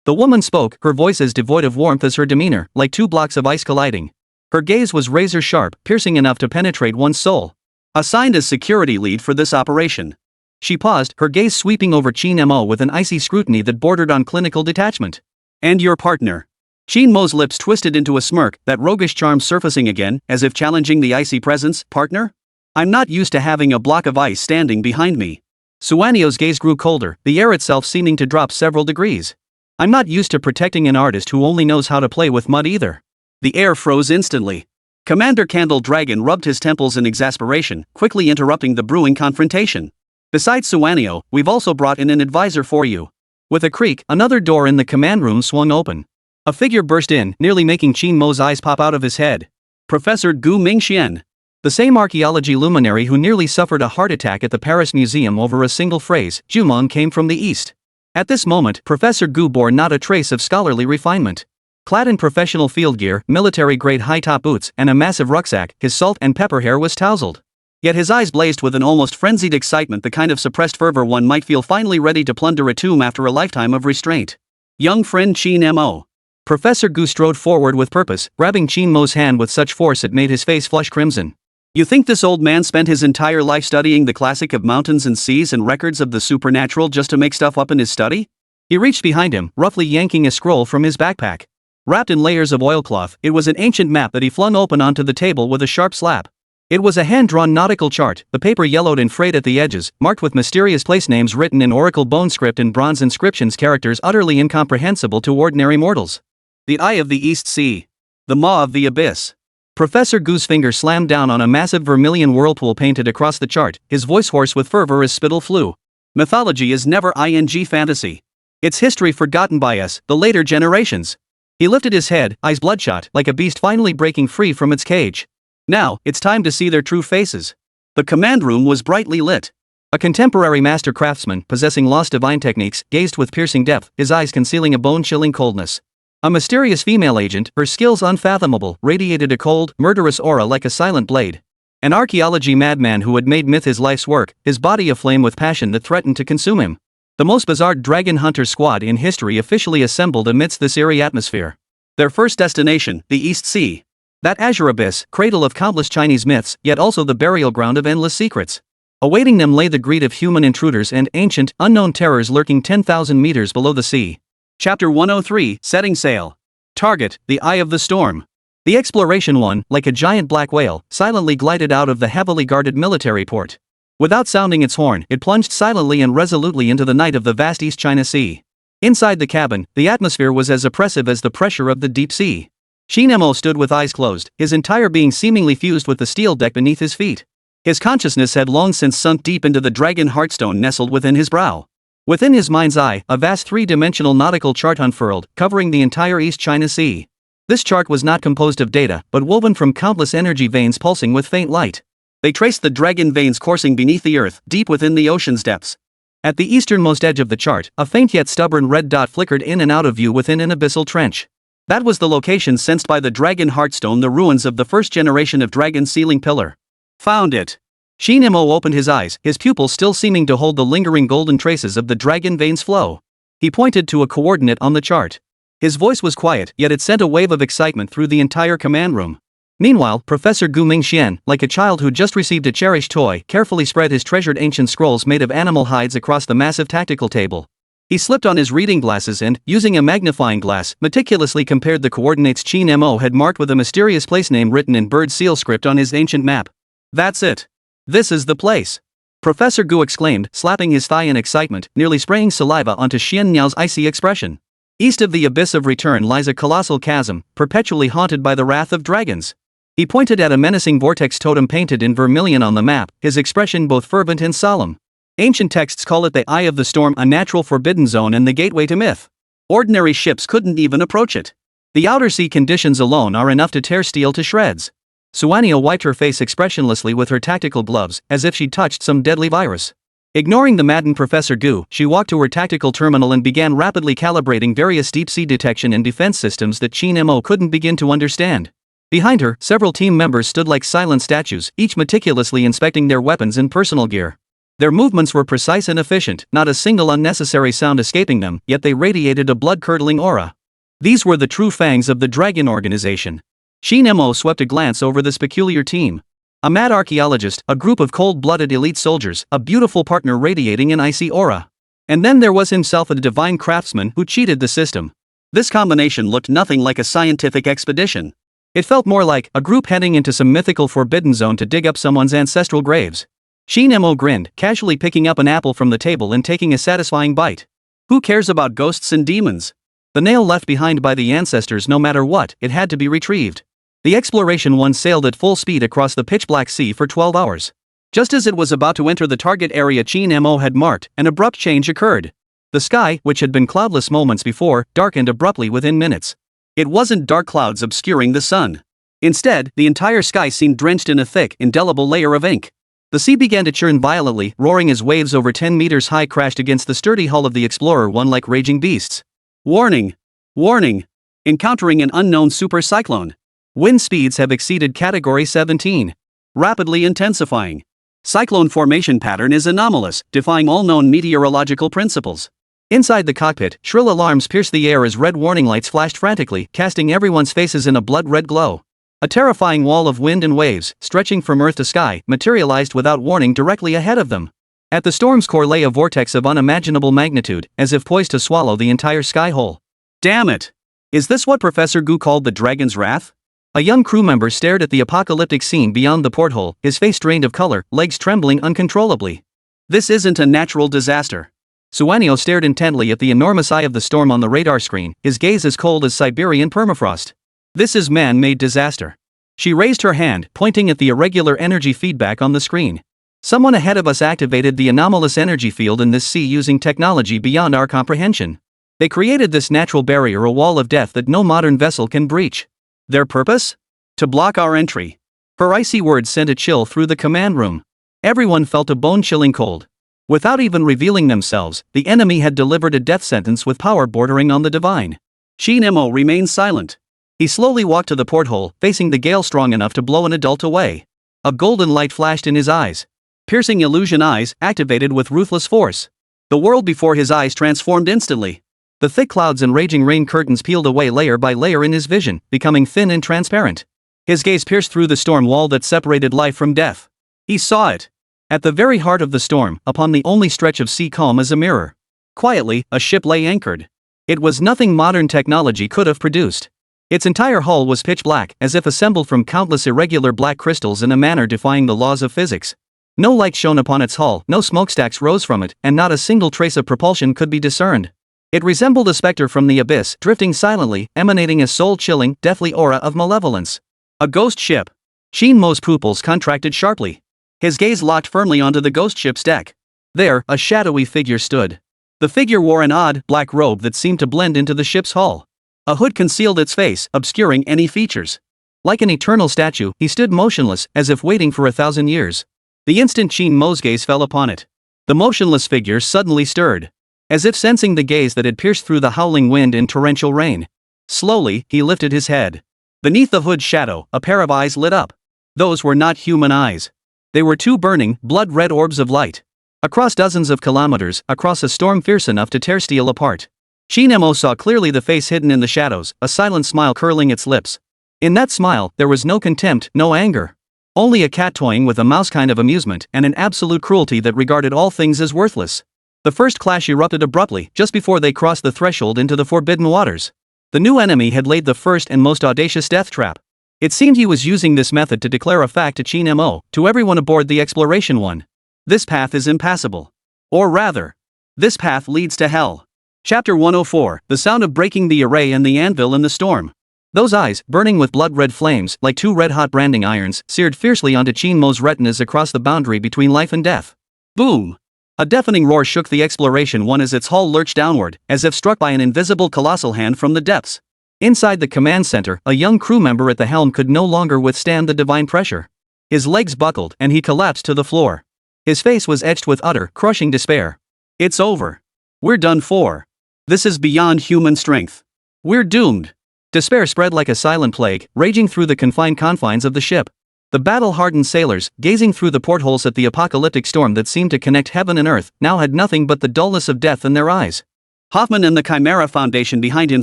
Speaker 1: The woman spoke, her voice as devoid of warmth as her demeanor, like 2 blocks of ice colliding. Her gaze was razor-sharp, piercing enough to penetrate one's soul. "Assigned as security lead for this operation." She paused, her gaze sweeping over Qin Mo with an icy scrutiny that bordered on clinical detachment. "And your partner?" Qin Mo's lips twisted into a smirk, that roguish charm surfacing again, as if challenging the icy presence. "Partner? I'm not used to having a block of ice standing behind me." Suanio's gaze grew colder, the air itself seeming to drop several degrees. "I'm not used to protecting an artist who only knows how to play with mud either." The air froze instantly. Commander Candle Dragon rubbed his temples in exasperation, quickly interrupting the brewing confrontation. "Besides Suanio, we've also brought in an advisor for you." With a creak, another door in the command room swung open.
Speaker 2: A figure burst in, nearly making Qin Mo's eyes pop out of his head. Professor Gu Mingxian. The same archaeology luminary who nearly suffered a heart attack at the Paris Museum over a single phrase, Jumong came from the east. At this moment, Professor Gu bore not a trace of scholarly refinement. Clad in professional field gear, military-grade high-top boots, and a massive rucksack, his salt and pepper hair was tousled. Yet his eyes blazed with an almost frenzied excitement, the kind of suppressed fervor one might feel finally ready to plunder a tomb after a lifetime of restraint. Young friend Qin Mo. Professor Gu strode forward with purpose, grabbing Qin Mo's hand with such force it made his face flush crimson. You think this old man spent his entire life studying the classic of mountains and seas and records of the supernatural just to make stuff up in his study? He reached behind him, roughly yanking a scroll from his backpack. Wrapped in layers of oilcloth, it was an ancient map that he flung open onto the table with a sharp slap. It was a hand-drawn nautical chart, the paper yellowed and frayed at the edges, marked with mysterious place names written in oracle bone script and bronze inscriptions, characters utterly incomprehensible to ordinary mortals. The Eye of the East Sea. The Maw of the Abyss. Professor Gu's finger slammed down on a massive vermilion whirlpool painted across the chart, his voice hoarse with fervor as spittle flew. Mythology is never fantasy. It's history forgotten by us, the later generations. He lifted his head, eyes bloodshot, like a beast finally breaking free from its cage. Now, it's time to see their true faces. The command room was brightly lit. A contemporary master craftsman, possessing lost divine techniques, gazed with piercing depth, his eyes concealing a bone-chilling coldness. A mysterious female agent, her skills unfathomable, radiated a cold, murderous aura like a silent blade. An archaeology madman who had made myth his life's work, his body aflame with passion that threatened to consume him. The most bizarre dragon hunter squad in history officially assembled amidst this eerie atmosphere. Their first destination, the East Sea. That azure abyss, cradle of countless Chinese myths, yet also the burial ground of endless secrets. Awaiting them lay the greed of human intruders and ancient, unknown terrors lurking 10,000 meters below the sea. Chapter 103, Setting Sail. Target, the Eye of the Storm. The Exploration 1, like a giant black whale, silently glided out of the heavily guarded military port. Without sounding its horn, it plunged silently and resolutely into the night of the vast East China Sea. Inside the cabin, the atmosphere was as oppressive as the pressure of the deep sea. Qin Mo stood with eyes closed, his entire being seemingly fused with the steel deck beneath his feet. His consciousness had long since sunk deep into the dragon heartstone nestled within his brow. Within his mind's eye, a vast three-dimensional nautical chart unfurled, covering the entire East China Sea. This chart was not composed of data, but woven from countless energy veins pulsing with faint light. They traced the dragon veins coursing beneath the earth, deep within the ocean's depths. At the easternmost edge of the chart, a faint yet stubborn red dot flickered in and out of view within an abyssal trench. That was the location sensed by the dragon heartstone, the ruins of the first generation of dragon sealing pillar. Found it. Qin Mo opened his eyes, his pupils still seeming to hold the lingering golden traces of the dragon veins flow. He pointed to a coordinate on the chart. His voice was quiet, yet it sent a wave of excitement through the entire command room. Meanwhile, Professor Gu Mingxian, like a child who just received a cherished toy, carefully spread his treasured ancient scrolls made of animal hides across the massive tactical table. He slipped on his reading glasses and, using a magnifying glass, meticulously compared the coordinates Qin Mo had marked with a mysterious place name written in bird seal script on his ancient map. That's it. This is the place. Professor Gu exclaimed, slapping his thigh in excitement, nearly spraying saliva onto Xian Niao's icy expression. East of the abyss of return lies a colossal chasm, perpetually haunted by the wrath of dragons. He pointed at a menacing vortex totem painted in vermilion on the map, his expression both fervent and solemn. Ancient texts call it the Eye of the Storm, a natural forbidden zone and the gateway to myth. Ordinary ships couldn't even approach it. The outer sea conditions alone are enough to tear steel to shreds. Suania wiped her face expressionlessly with her tactical gloves, as if she'd touched some deadly virus. Ignoring the maddened Professor Gu, she walked to her tactical terminal and began rapidly calibrating various deep-sea detection and defense systems that Qin Mo couldn't begin to understand. Behind her, several team members stood like silent statues, each meticulously inspecting their weapons and personal gear. Their movements were precise and efficient, not a single unnecessary sound escaping them, yet they radiated a blood-curdling aura. These were the true fangs of the Dragon Organization. Qin Mo swept a glance over this peculiar team. A mad archaeologist, a group of cold-blooded elite soldiers, a beautiful partner radiating an icy aura. And then there was himself, a divine craftsman who cheated the system. This combination looked nothing like a scientific expedition. It felt more like a group heading into some mythical forbidden zone to dig up someone's ancestral graves. Qin Mo grinned, casually picking up an apple from the table and taking a satisfying bite. Who cares about ghosts and demons? The nail left behind by the ancestors, no matter what, it had to be retrieved. The Exploration 1 sailed at full speed across the pitch-black sea for 12 hours. Just as it was about to enter the target area Qin Mo had marked, an abrupt change occurred. The sky, which had been cloudless moments before, darkened abruptly within minutes. It wasn't dark clouds obscuring the sun. Instead, the entire sky seemed drenched in a thick, indelible layer of ink. The sea began to churn violently, roaring as waves over 10 meters high crashed against the sturdy hull of the Explorer 1 like raging beasts. Warning! Warning! Encountering an unknown supercyclone. Wind speeds have exceeded Category 17. Rapidly intensifying. Cyclone formation pattern is anomalous, defying all known meteorological principles. Inside the cockpit, shrill alarms pierced the air as red warning lights flashed frantically, casting everyone's faces in a blood-red glow. A terrifying wall of wind and waves, stretching from earth to sky, materialized without warning directly ahead of them. At the storm's core lay a vortex of unimaginable magnitude, as if poised to swallow the entire sky whole. Damn it! Is this what Professor Gu called the Dragon's Wrath? A young crew member stared at the apocalyptic scene beyond the porthole, his face drained of color, legs trembling uncontrollably. This isn't a natural disaster. Suanio stared intently at the enormous eye of the storm on the radar screen, his gaze as cold as Siberian permafrost. This is man-made disaster. She raised her hand, pointing at the irregular energy feedback on the screen. Someone ahead of us activated the anomalous energy field in this sea using technology beyond our comprehension. They created this natural barrier, a wall of death that no modern vessel can breach. Their purpose? To block our entry. Her icy words sent a chill through the command room. Everyone felt a bone-chilling cold. Without even revealing themselves, the enemy had delivered a death sentence with power bordering on the divine. Qin Mo remained silent. He slowly walked to the porthole, facing the gale strong enough to blow an adult away. A golden light flashed in his eyes. Piercing illusion eyes, activated with ruthless force. The world before his eyes transformed instantly. The thick clouds and raging rain curtains peeled away layer by layer in his vision, becoming thin and transparent. His gaze pierced through the storm wall that separated life from death. He saw it. At the very heart of the storm, upon the only stretch of sea calm as a mirror. Quietly, a ship lay anchored. It was nothing modern technology could have produced. Its entire hull was pitch black, as if assembled from countless irregular black crystals in a manner defying the laws of physics. No light shone upon its hull, no smokestacks rose from it, and not a single trace of propulsion could be discerned. It resembled a specter from the abyss, drifting silently, emanating a soul-chilling, deathly aura of malevolence. A ghost ship. Qin Mo's pupils contracted sharply. His gaze locked firmly onto the ghost ship's deck. There, a shadowy figure stood. The figure wore an odd, black robe that seemed to blend into the ship's hull. A hood concealed its face, obscuring any features. Like an eternal statue, he stood motionless, as if waiting for 1,000 years. The instant Qin Mo's gaze fell upon it, the motionless figure suddenly stirred. As if sensing the gaze that had pierced through the howling wind and torrential rain. Slowly, he lifted his head. Beneath the hood's shadow, a pair of eyes lit up. Those were not human eyes. They were two burning, blood-red orbs of light. Across dozens of kilometers, across a storm fierce enough to tear steel apart. Qin Mo saw clearly the face hidden in the shadows, a silent smile curling its lips. In that smile, there was no contempt, no anger. Only a cat toying with a mouse kind of amusement, and an absolute cruelty that regarded all things as worthless. The first clash erupted abruptly, just before they crossed the threshold into the forbidden waters. The new enemy had laid the first and most audacious death trap. It seemed he was using this method to declare a fact to Qin Mo, to everyone aboard the Exploration 1. This path is impassable. Or rather, this path leads to hell. Chapter 104, The Sound of Breaking the Array and the Anvil in the Storm. Those eyes, burning with blood-red flames, like two red-hot branding irons, seared fiercely onto Qin Mo's retinas across the boundary between life and death. Boom! A deafening roar shook the Exploration 1 as its hull lurched downward, as if struck by an invisible colossal hand from the depths. Inside the command center, a young crew member at the helm could no longer withstand the divine pressure. His legs buckled, and he collapsed to the floor. His face was etched with utter, crushing despair. It's over. We're done for. This is beyond human strength. We're doomed. Despair spread like a silent plague, raging through the confined confines of the ship. The battle-hardened sailors, gazing through the portholes at the apocalyptic storm that seemed to connect heaven and earth, now had nothing but the dullness of death in their eyes. Hoffman and the Chimera Foundation behind him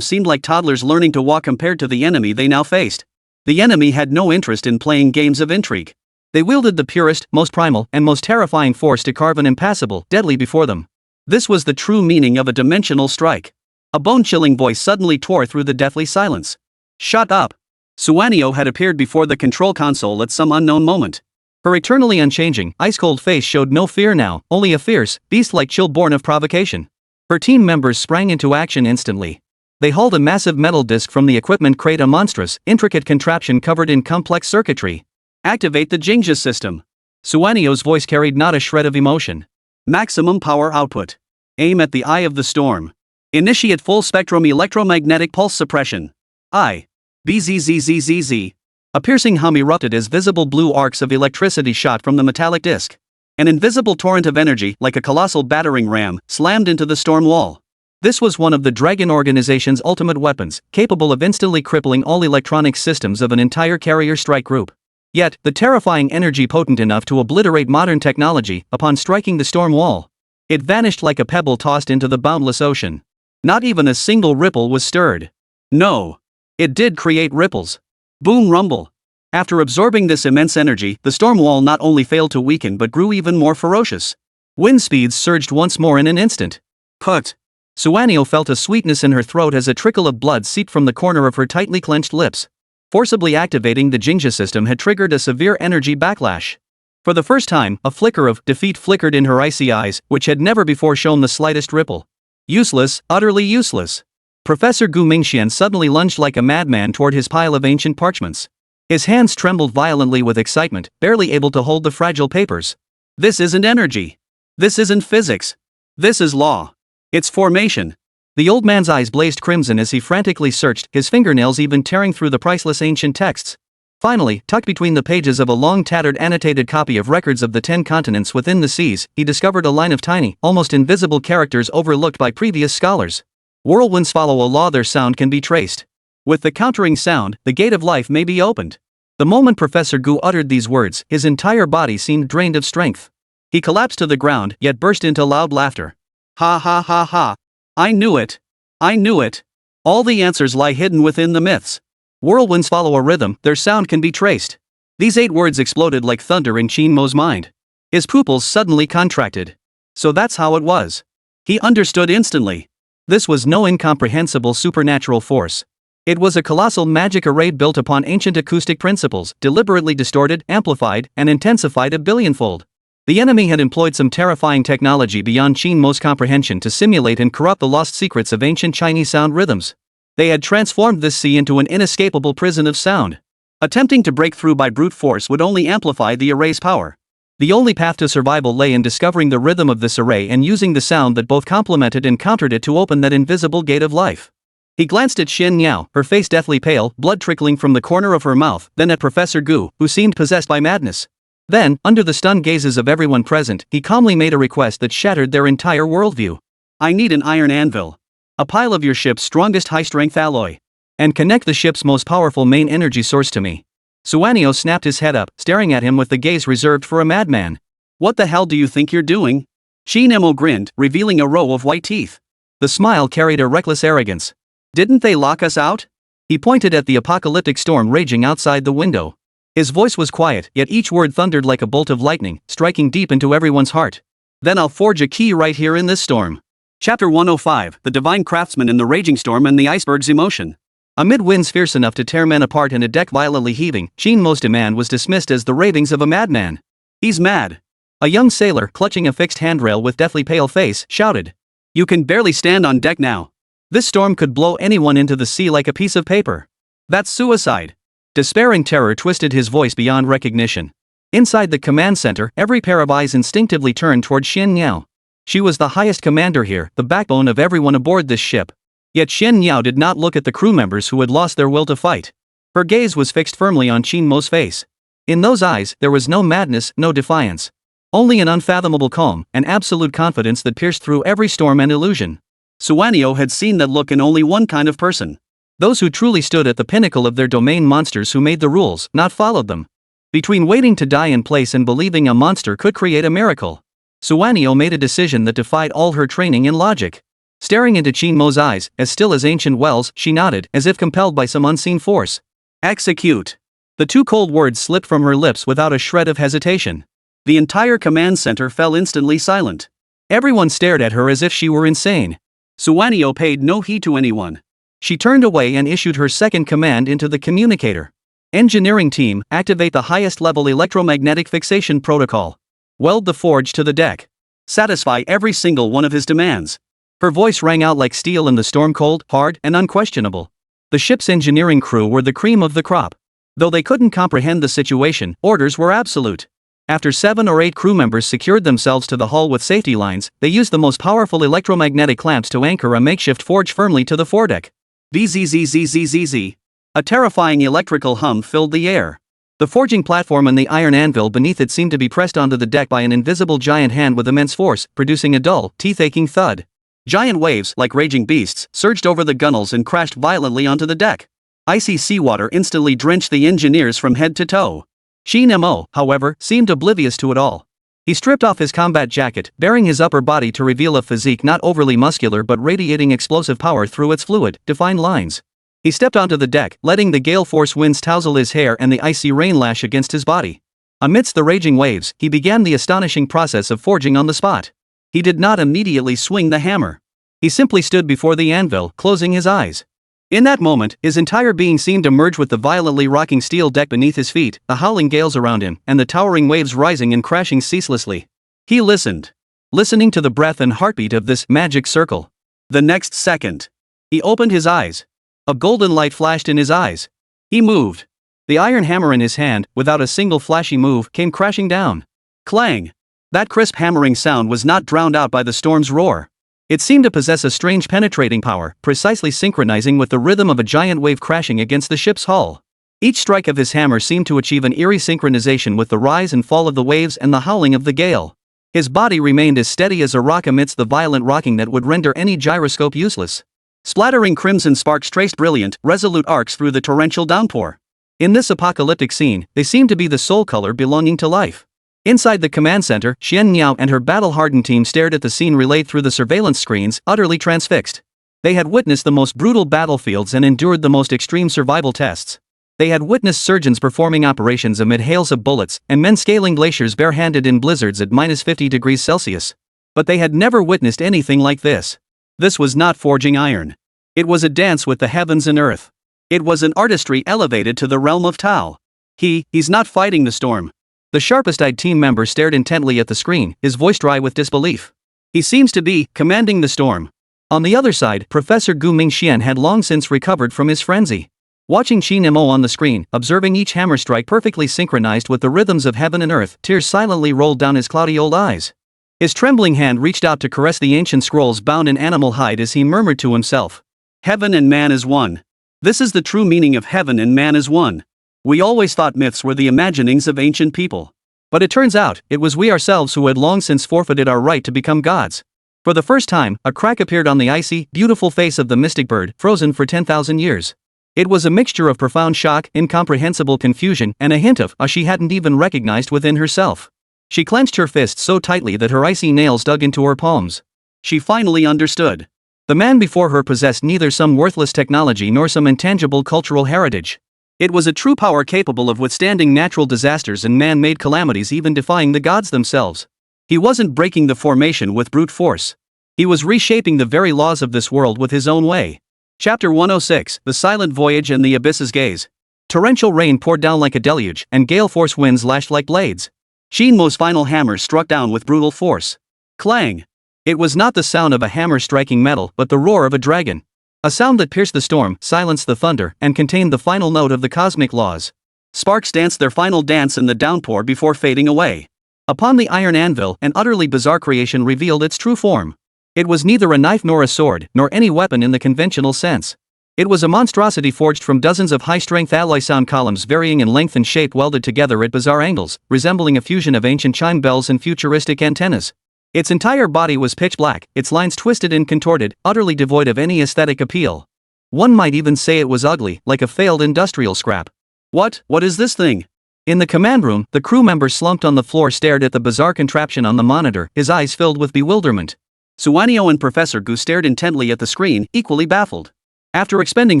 Speaker 2: seemed like toddlers learning to walk compared to the enemy they now faced. The enemy had no interest in playing games of intrigue. They wielded the purest, most primal, and most terrifying force to carve an impassable, deadly before them. This was the true meaning of a dimensional strike. A bone-chilling voice suddenly tore through the deathly silence. Shut up! Suanio had appeared before the control console at some unknown moment. Her eternally unchanging, ice-cold face showed no fear now, only a fierce, beast-like chill born of provocation. Her team members sprang into action instantly. They hauled a massive metal disc from the equipment crate, a monstrous, intricate contraption covered in complex circuitry. Activate the Jingja system. Suanio's voice carried not a shred of emotion. Maximum power output. Aim at the eye of the storm. Initiate full-spectrum electromagnetic pulse suppression. Bzzzzz. A piercing hum erupted as visible blue arcs of electricity shot from the metallic disc. An invisible torrent of energy, like a colossal battering ram, slammed into the storm wall. This was one of the Dragon Organization's ultimate weapons, capable of instantly crippling all electronic systems of an entire carrier strike group. Yet, the terrifying energy potent enough to obliterate modern technology, upon striking the storm wall. It vanished like a pebble tossed into the boundless ocean. Not even a single ripple was stirred. No. It did create ripples. Boom rumble. After absorbing this immense energy, the storm wall not only failed to weaken but grew even more ferocious. Wind speeds surged once more in an instant. Put. Suanio felt a sweetness in her throat as a trickle of blood seeped from the corner of her tightly clenched lips. Forcibly activating the Jinja system had triggered a severe energy backlash. For the first time, a flicker of defeat flickered in her icy eyes, which had never before shown the slightest ripple. Useless, utterly useless. Professor Gu Mingxian suddenly lunged like a madman toward his pile of ancient parchments. His hands trembled violently with excitement, barely able to hold the fragile papers. This isn't energy. This isn't physics. This is law. It's formation. The old man's eyes blazed crimson as he frantically searched, his fingernails even tearing through the priceless ancient texts. Finally, tucked between the pages of a long tattered annotated copy of records of the 10 continents within the seas, he discovered a line of tiny, almost invisible characters overlooked by previous scholars. Whirlwinds follow a law, their sound can be traced. With the countering sound, the gate of life may be opened. The moment Professor Gu uttered these words, his entire body seemed drained of strength. He collapsed to the ground, yet burst into loud laughter. Ha ha ha ha. I knew it. I knew it. All the answers lie hidden within the myths. Whirlwinds follow a rhythm, their sound can be traced. These 8 words exploded like thunder in Qin Mo's mind. His pupils suddenly contracted. So that's how it was. He understood instantly. This was no incomprehensible supernatural force. It was a colossal magic array built upon ancient acoustic principles, deliberately distorted, amplified, and intensified a billionfold. The enemy had employed some terrifying technology beyond Qin Mo's comprehension to simulate and corrupt the lost secrets of ancient Chinese sound rhythms. They had transformed this sea into an inescapable prison of sound. Attempting to break through by brute force would only amplify the array's power. The only path to survival lay in discovering the rhythm of this array and using the sound that both complemented and countered it to open that invisible gate of life. He glanced at Xin Niao, her face deathly pale, blood trickling from the corner of her mouth, then at Professor Gu, who seemed possessed by madness. Then, under the stunned gazes of everyone present, he calmly made a request that shattered their entire worldview. I need an iron anvil. A pile of your ship's strongest high-strength alloy. And connect the ship's most powerful main energy source to me. Suanio snapped his head up, staring at him with the gaze reserved for a madman. What the hell do you think you're doing? Qin Mo grinned, revealing a row of white teeth. The smile carried a reckless arrogance. Didn't they lock us out? He pointed at the apocalyptic storm raging outside the window. His voice was quiet, yet each word thundered like a bolt of lightning, striking deep into everyone's heart. Then I'll forge a key right here in this storm. Chapter 105, The Divine Craftsman in the Raging Storm and the Iceberg's Emotion. Amid winds fierce enough to tear men apart and a deck violently heaving, Qin Mo's demand was dismissed as the ravings of a madman. He's mad. A young sailor, clutching a fixed handrail with deathly pale face, shouted. You can barely stand on deck now. This storm could blow anyone into the sea like a piece of paper. That's suicide. Despairing terror twisted his voice beyond recognition. Inside the command center, every pair of eyes instinctively turned toward Xin Niao. She was the highest commander here, the backbone of everyone aboard this ship. Yet Xin Niao did not look at the crew members who had lost their will to fight. Her gaze was fixed firmly on Qin Mo's face. In those eyes, there was no madness, no defiance. Only an unfathomable calm, an absolute confidence that pierced through every storm and illusion. Suanio had seen that look in only one kind of person. Those who truly stood at the pinnacle of their domain, monsters who made the rules, not followed them. Between waiting to die in place and believing a monster could create a miracle, Suanio made a decision that defied all her training in logic. Staring into Qin Mo's eyes, as still as ancient wells, she nodded, as if compelled by some unseen force. Execute. The 2 cold words slipped from her lips without a shred of hesitation. The entire command center fell instantly silent. Everyone stared at her as if she were insane. Suanio paid no heed to anyone. She turned away and issued her second command into the communicator. Engineering team, activate the highest level electromagnetic fixation protocol. Weld the forge to the deck. Satisfy every single one of his demands. Her voice rang out like steel in the storm, cold, hard, and unquestionable. The ship's engineering crew were the cream of the crop. Though they couldn't comprehend the situation, orders were absolute. After 7 or 8 crew members secured themselves to the hull with safety lines, they used the most powerful electromagnetic clamps to anchor a makeshift forge firmly to the foredeck. Bzzzzzzz. A terrifying electrical hum filled the air. The forging platform and the iron anvil beneath it seemed to be pressed onto the deck by an invisible giant hand with immense force, producing a dull, teeth-aching thud. Giant waves, like raging beasts, surged over the gunnels and crashed violently onto the deck. Icy seawater instantly drenched the engineers from head to toe. Qin Mo, however, seemed oblivious to it all. He stripped off his combat jacket, baring his upper body to reveal a physique not overly muscular but radiating explosive power through its fluid, defined lines. He stepped onto the deck, letting the gale force winds tousle his hair and the icy rain lash against his body. Amidst the raging waves, he began the astonishing process of forging on the spot. He did not immediately swing the hammer. He simply stood before the anvil, closing his eyes. In that moment, his entire being seemed to merge with the violently rocking steel deck beneath his feet, the howling gales around him, and the towering waves rising and crashing ceaselessly. He listened. Listening to the breath and heartbeat of this magic circle. The next second, he opened his eyes. A golden light flashed in his eyes. He moved. The iron hammer in his hand, without a single flashy move, came crashing down. Clang! That crisp hammering sound was not drowned out by the storm's roar. It seemed to possess a strange penetrating power, precisely synchronizing with the rhythm of a giant wave crashing against the ship's hull. Each strike of his hammer seemed to achieve an eerie synchronization with the rise and fall of the waves and the howling of the gale. His body remained as steady as a rock amidst the violent rocking that would render any gyroscope useless. Splattering crimson sparks traced brilliant, resolute arcs through the torrential downpour. In this apocalyptic scene, they seemed to be the sole color belonging to life. Inside the command center, Xian Niao and her battle-hardened team stared at the scene relayed through the surveillance screens, utterly transfixed. They had witnessed the most brutal battlefields and endured the most extreme survival tests. They had witnessed surgeons performing operations amid hails of bullets, and men scaling glaciers barehanded in blizzards at -50 degrees Celsius. But they had never witnessed anything like this. This was not forging iron. It was a dance with the heavens and earth. It was an artistry elevated to the realm of Tao. He's not fighting the storm. The sharpest-eyed team member stared intently at the screen, his voice dry with disbelief. He seems to be commanding the storm. On the other side, Professor Gu Mingxian had long since recovered from his frenzy. Watching Qin Mo on the screen, observing each hammer strike perfectly synchronized with the rhythms of heaven and earth, tears silently rolled down his cloudy old eyes. His trembling hand reached out to caress the ancient scrolls bound in animal hide as he murmured to himself. Heaven and man is one. This is the true meaning of heaven and man is one. We always thought myths were the imaginings of ancient people. But it turns out, it was we ourselves who had long since forfeited our right to become gods. For the first time, a crack appeared on the icy, beautiful face of the mystic bird, frozen for 10,000 years. It was a mixture of profound shock, incomprehensible confusion, and a hint of she hadn't even recognized within herself. She clenched her fists so tightly that her icy nails dug into her palms. She finally understood. The man before her possessed neither some worthless technology nor some intangible cultural heritage. It was a true power capable of withstanding natural disasters and man-made calamities, even defying the gods themselves. He wasn't breaking the formation with brute force. He was reshaping the very laws of this world with his own way. Chapter 106, The Silent Voyage and the Abyss's Gaze. Torrential rain poured down like a deluge, and gale-force winds lashed like blades. Qin Mo's final hammer struck down with brutal force. Clang! It was not the sound of a hammer striking metal, but the roar of a dragon. A sound that pierced the storm, silenced the thunder, and contained the final note of the cosmic laws. Sparks danced their final dance in the downpour before fading away. Upon the iron anvil, an utterly bizarre creation revealed its true form. It was neither a knife nor a sword, nor any weapon in the conventional sense. It was a monstrosity forged from dozens of high-strength alloy sound columns varying in length and shape welded together at bizarre angles, resembling a fusion of ancient chime bells and futuristic antennas. Its entire body was pitch black, its lines twisted and contorted, utterly devoid of any aesthetic appeal. One might even say it was ugly, like a failed industrial scrap. What is this thing? In the command room, the crew member slumped on the floor stared at the bizarre contraption on the monitor, his eyes filled with bewilderment. Suanio and Professor Gu stared intently at the screen, equally baffled. After expending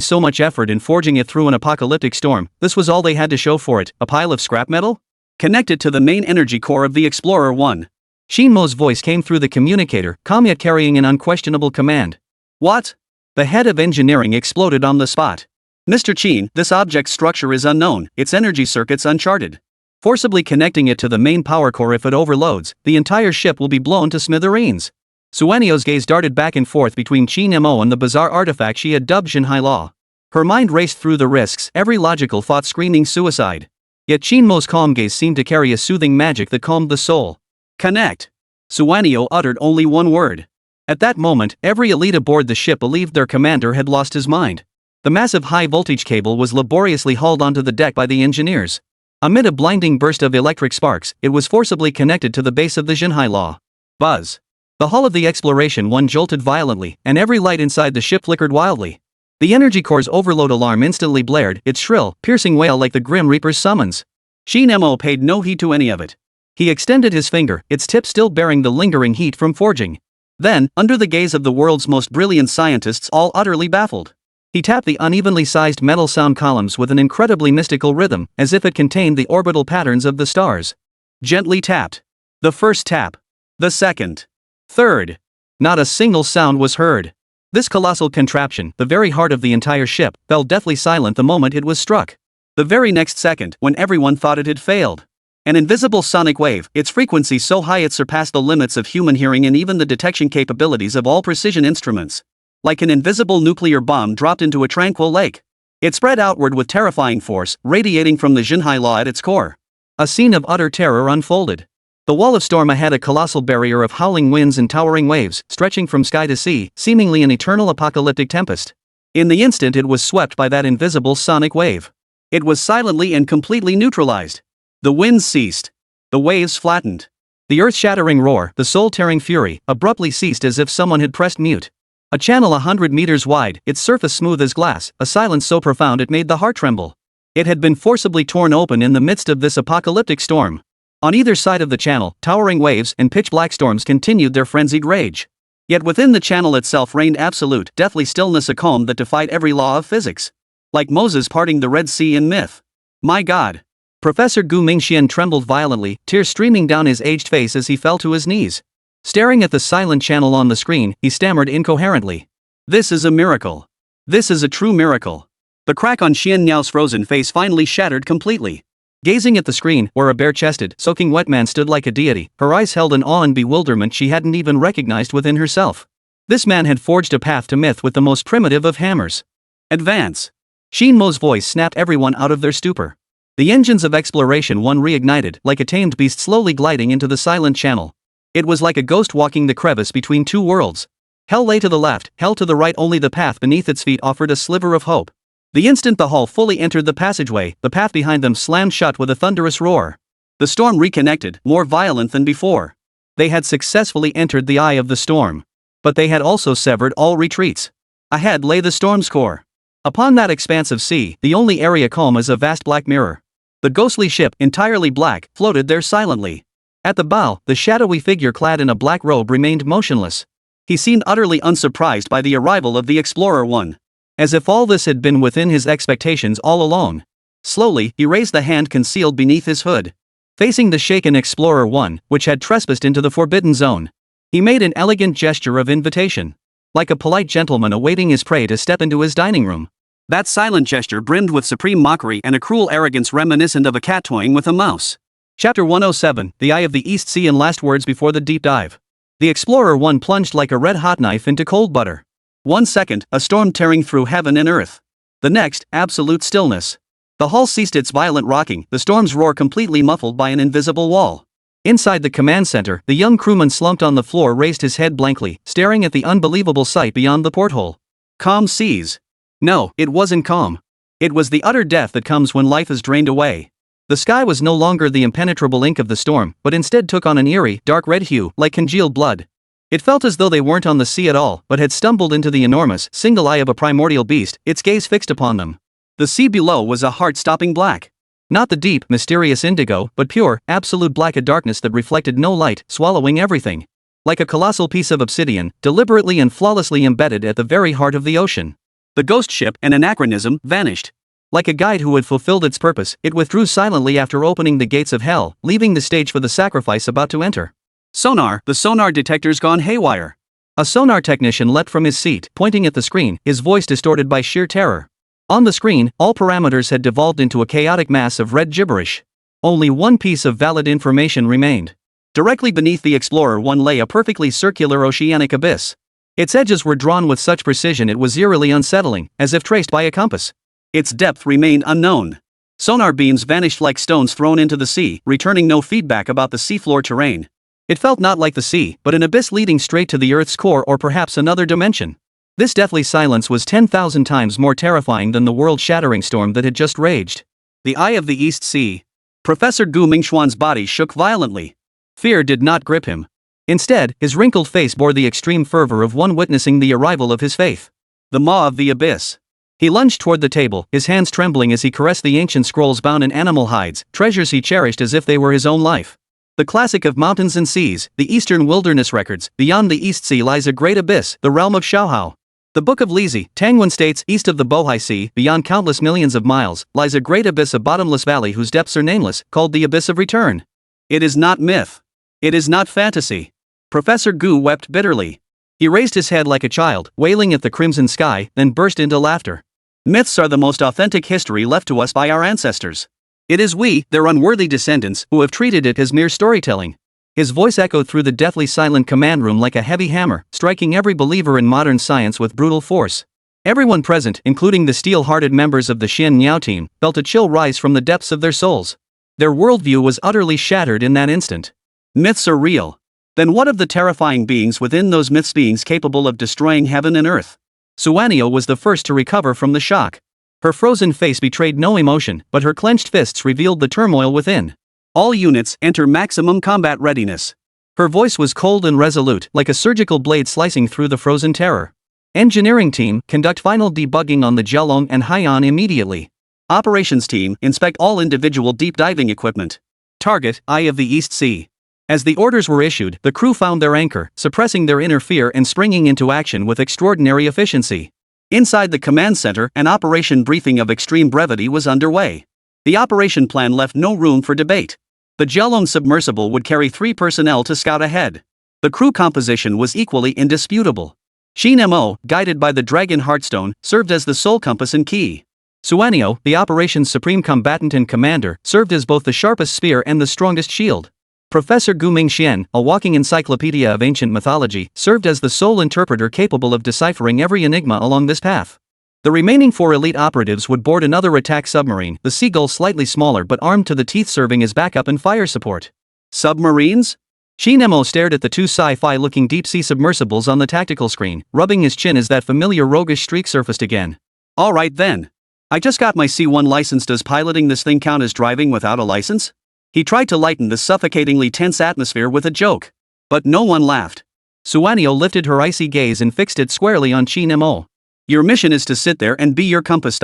Speaker 2: so much effort in forging it through an apocalyptic storm, this was all they had to show for it, a pile of scrap metal? Connected to the main energy core of the Explorer 1. Qin Mo's voice came through the communicator, calm yet carrying an unquestionable command. What? The head of engineering exploded on the spot. Mr. Qin, this object's structure is unknown, its energy circuits uncharted. Forcibly connecting it to the main power core, if it overloads, the entire ship will be blown to smithereens. Suanio's gaze darted back and forth between Qin Mo and the bizarre artifact she had dubbed Xinhai Law. Her mind raced through the risks, every logical thought screaming suicide. Yet Qin Mo's calm gaze seemed to carry a soothing magic that calmed the soul. Connect. Suanio uttered only one word. At that moment, every elite aboard the ship believed their commander had lost his mind.
Speaker 1: The massive high-voltage cable was laboriously hauled onto the deck by the engineers. Amid a blinding burst of electric sparks, it was forcibly connected to the base of the Xinhai Law. Buzz. The hull of the Exploration 1 jolted violently, and every light inside the ship flickered wildly. The energy core's overload alarm instantly blared, its shrill, piercing wail like the Grim Reaper's summons.
Speaker 2: Qin Mo paid no heed to any of it.
Speaker 1: He extended his finger, its tip still bearing the lingering heat from forging.
Speaker 2: Then, under the gaze of the world's most brilliant scientists, all utterly baffled,
Speaker 1: he tapped the unevenly sized metal sound columns with an incredibly mystical rhythm, as if it contained the orbital patterns of the stars.
Speaker 2: Gently tapped. The first tap. The second. Third.
Speaker 1: Not a single sound was heard. This colossal contraption, the very heart of the entire ship, fell deathly silent the moment it was struck.
Speaker 2: The very next second, when everyone thought it had failed, an invisible sonic wave, its frequency so high it surpassed the limits of human hearing and even the detection capabilities of all precision instruments. Like an invisible nuclear bomb dropped into a tranquil lake. It spread outward with terrifying force, radiating from the Xinhai Law at its core.
Speaker 1: A scene of utter terror unfolded. The wall of storm had a colossal barrier of howling winds and towering waves, stretching from sky to sea, seemingly an eternal apocalyptic tempest. In the instant it was swept by that invisible sonic wave.
Speaker 2: It was silently and completely neutralized. The winds ceased. The waves flattened.
Speaker 1: The earth-shattering roar, the soul-tearing fury, abruptly ceased as if someone had pressed mute. A channel 100 meters wide, its surface smooth as glass, a silence so profound it made the heart tremble. It had been forcibly torn open in the midst of this apocalyptic storm. On either side of the channel, towering waves and pitch-black storms continued their frenzied rage.
Speaker 2: Yet within the channel itself reigned absolute, deathly stillness, a calm that defied every law of physics. Like Moses parting the Red Sea in myth. My God.
Speaker 1: Professor Gu Mingxian trembled violently, tears streaming down his aged face as he fell to his knees. Staring at the silent channel on the screen, he stammered incoherently.
Speaker 2: This is a miracle. This is a true miracle. The crack on Xian Niao's frozen face finally shattered completely.
Speaker 1: Gazing at the screen, where a bare-chested, soaking wet man stood like a deity, her eyes held an awe and bewilderment she hadn't even recognized within herself. This man had forged a path to myth with the most primitive of hammers.
Speaker 2: Advance.
Speaker 1: Qin Mo's voice snapped everyone out of their stupor. The engines of Exploration 1 reignited, like a tamed beast slowly gliding into the silent channel. It was like a ghost walking the crevice between two worlds. Hell lay to the left, hell to the right, only the path beneath its feet offered a sliver of hope. The instant the hull fully entered the passageway, the path behind them slammed shut with a thunderous roar.
Speaker 2: The storm reconnected, more violent than before.
Speaker 1: They had successfully entered the eye of the storm. But they had also severed all retreats. Ahead lay the storm's core. Upon that expanse of sea, the only area calm as a vast black mirror. The ghostly ship, entirely black, floated there silently. At the bow, the shadowy figure clad in a black robe remained motionless.
Speaker 2: He seemed utterly unsurprised by the arrival of the Explorer 1.
Speaker 1: As if all this had been within his expectations all along. Slowly, he raised the hand concealed beneath his hood. Facing the shaken Explorer 1, which had trespassed into the forbidden zone. He made an elegant gesture of invitation. Like a polite gentleman awaiting his prey to step into his dining room.
Speaker 2: That silent gesture brimmed with supreme mockery and a cruel arrogance reminiscent of a cat toying with a mouse.
Speaker 1: Chapter 107, The Eye of the East Sea, and last words before the deep dive. The Explorer 1 plunged like a red-hot knife into cold butter.
Speaker 2: 1 second, a storm tearing through heaven and earth. The next, absolute stillness. The hull ceased its violent rocking, the storm's roar completely muffled by an invisible wall.
Speaker 1: Inside the command center, the young crewman slumped on the floor, raised his head blankly, staring at the unbelievable sight beyond the porthole.
Speaker 2: Calm seas. No, it wasn't calm. It was the utter death that comes when life is drained away.
Speaker 1: The sky was no longer the impenetrable ink of the storm, but instead took on an eerie, dark red hue, like congealed blood. It felt as though they weren't on the sea at all, but had stumbled into the enormous, single eye of a primordial beast, its gaze fixed upon them.
Speaker 2: The sea below was a heart-stopping black.
Speaker 1: Not the deep, mysterious indigo, but pure, absolute black, a darkness that reflected no light, swallowing everything. Like a colossal piece of obsidian, deliberately and flawlessly embedded at the very heart of the ocean.
Speaker 2: The ghost ship, an anachronism, vanished.
Speaker 1: Like a guide who had fulfilled its purpose, it withdrew silently after opening the gates of hell, leaving the stage for the sacrifice about to enter.
Speaker 2: Sonar, the sonar detector's gone haywire.
Speaker 1: A sonar technician leapt from his seat, pointing at the screen, his voice distorted by sheer terror. On the screen, all parameters had devolved into a chaotic mass of red gibberish. Only one piece of valid information remained. Directly beneath the Explorer 1 lay a perfectly circular oceanic abyss. Its edges were drawn with such precision it was eerily unsettling, as if traced by a compass.
Speaker 2: Its depth remained unknown. Sonar beams vanished like stones thrown into the sea, returning no feedback about the seafloor terrain.
Speaker 1: It felt not like the sea, but an abyss leading straight to the Earth's core, or perhaps another dimension. This deathly silence was 10,000 times more terrifying than the world-shattering storm that had just raged.
Speaker 2: The Eye of the East Sea. Professor Gu Mingxuan's body shook violently.
Speaker 1: Fear did not grip him. Instead, his wrinkled face bore the extreme fervor of one witnessing the arrival of his faith.
Speaker 2: The Maw of the Abyss.
Speaker 1: He lunged toward the table, his hands trembling as he caressed the ancient scrolls bound in animal hides, treasures he cherished as if they were his own life. The classic of mountains and seas, the Eastern Wilderness Records. Beyond the East Sea lies a great abyss, the realm of Shaohao. The Book of Lizi, Tang states, east of the Bohai Sea, beyond countless millions of miles, lies a great abyss, a bottomless valley whose depths are nameless, called the Abyss of Return.
Speaker 2: It is not myth. It is not fantasy. Professor Gu wept bitterly.
Speaker 1: He raised his head like a child, wailing at the crimson sky, then burst into laughter.
Speaker 2: Myths are the most authentic history left to us by our ancestors. It is we, their unworthy descendants, who have treated it as mere storytelling.
Speaker 1: His voice echoed through the deathly silent command room like a heavy hammer, striking every believer in modern science with brutal force. Everyone present, including the steel-hearted members of the Xian Niao team, felt a chill rise from the depths of their souls. Their worldview was utterly shattered in that instant.
Speaker 2: Myths are real. Then what of the terrifying beings within those myths, beings capable of destroying heaven and earth?
Speaker 1: Suanio was the first to recover from the shock. Her frozen face betrayed no emotion, but her clenched fists revealed the turmoil within.
Speaker 2: All units, enter maximum combat readiness.
Speaker 1: Her voice was cold and resolute, like a surgical blade slicing through the frozen terror. Engineering team, conduct final debugging on the Jialong and Haiyan immediately.
Speaker 2: Operations team, inspect all individual deep diving equipment.
Speaker 1: Target, Eye of the East Sea. As the orders were issued, the crew found their anchor, suppressing their inner fear and springing into action with extraordinary efficiency.
Speaker 2: Inside the command center, an operation briefing of extreme brevity was underway. The operation plan left no room for debate. The Jialong submersible would carry 3 personnel to scout ahead. The crew composition was equally indisputable. Qin Mo, guided by the Dragon Heartstone, served as the sole compass and key.
Speaker 1: Suanio, the operation's supreme combatant and commander, served as both the sharpest spear and the strongest shield. Professor Gu Mingxian, a walking encyclopedia of ancient mythology, served as the sole interpreter capable of deciphering every enigma along this path. The remaining 4 elite operatives would board another attack submarine, the Seagull slightly smaller but armed to the teeth, serving as backup and fire support.
Speaker 2: Submarines?
Speaker 1: Qin Mo stared at the 2 sci-fi-looking deep-sea submersibles on the tactical screen, rubbing his chin as that familiar roguish streak surfaced again.
Speaker 2: All right then. I just got my C1 license. Does piloting this thing count as driving without a license? He tried to lighten the suffocatingly tense atmosphere with a joke. But no one laughed.
Speaker 1: Suanio lifted her icy gaze and fixed it squarely on Qin Mo.
Speaker 2: Your mission is to sit there and be your compass.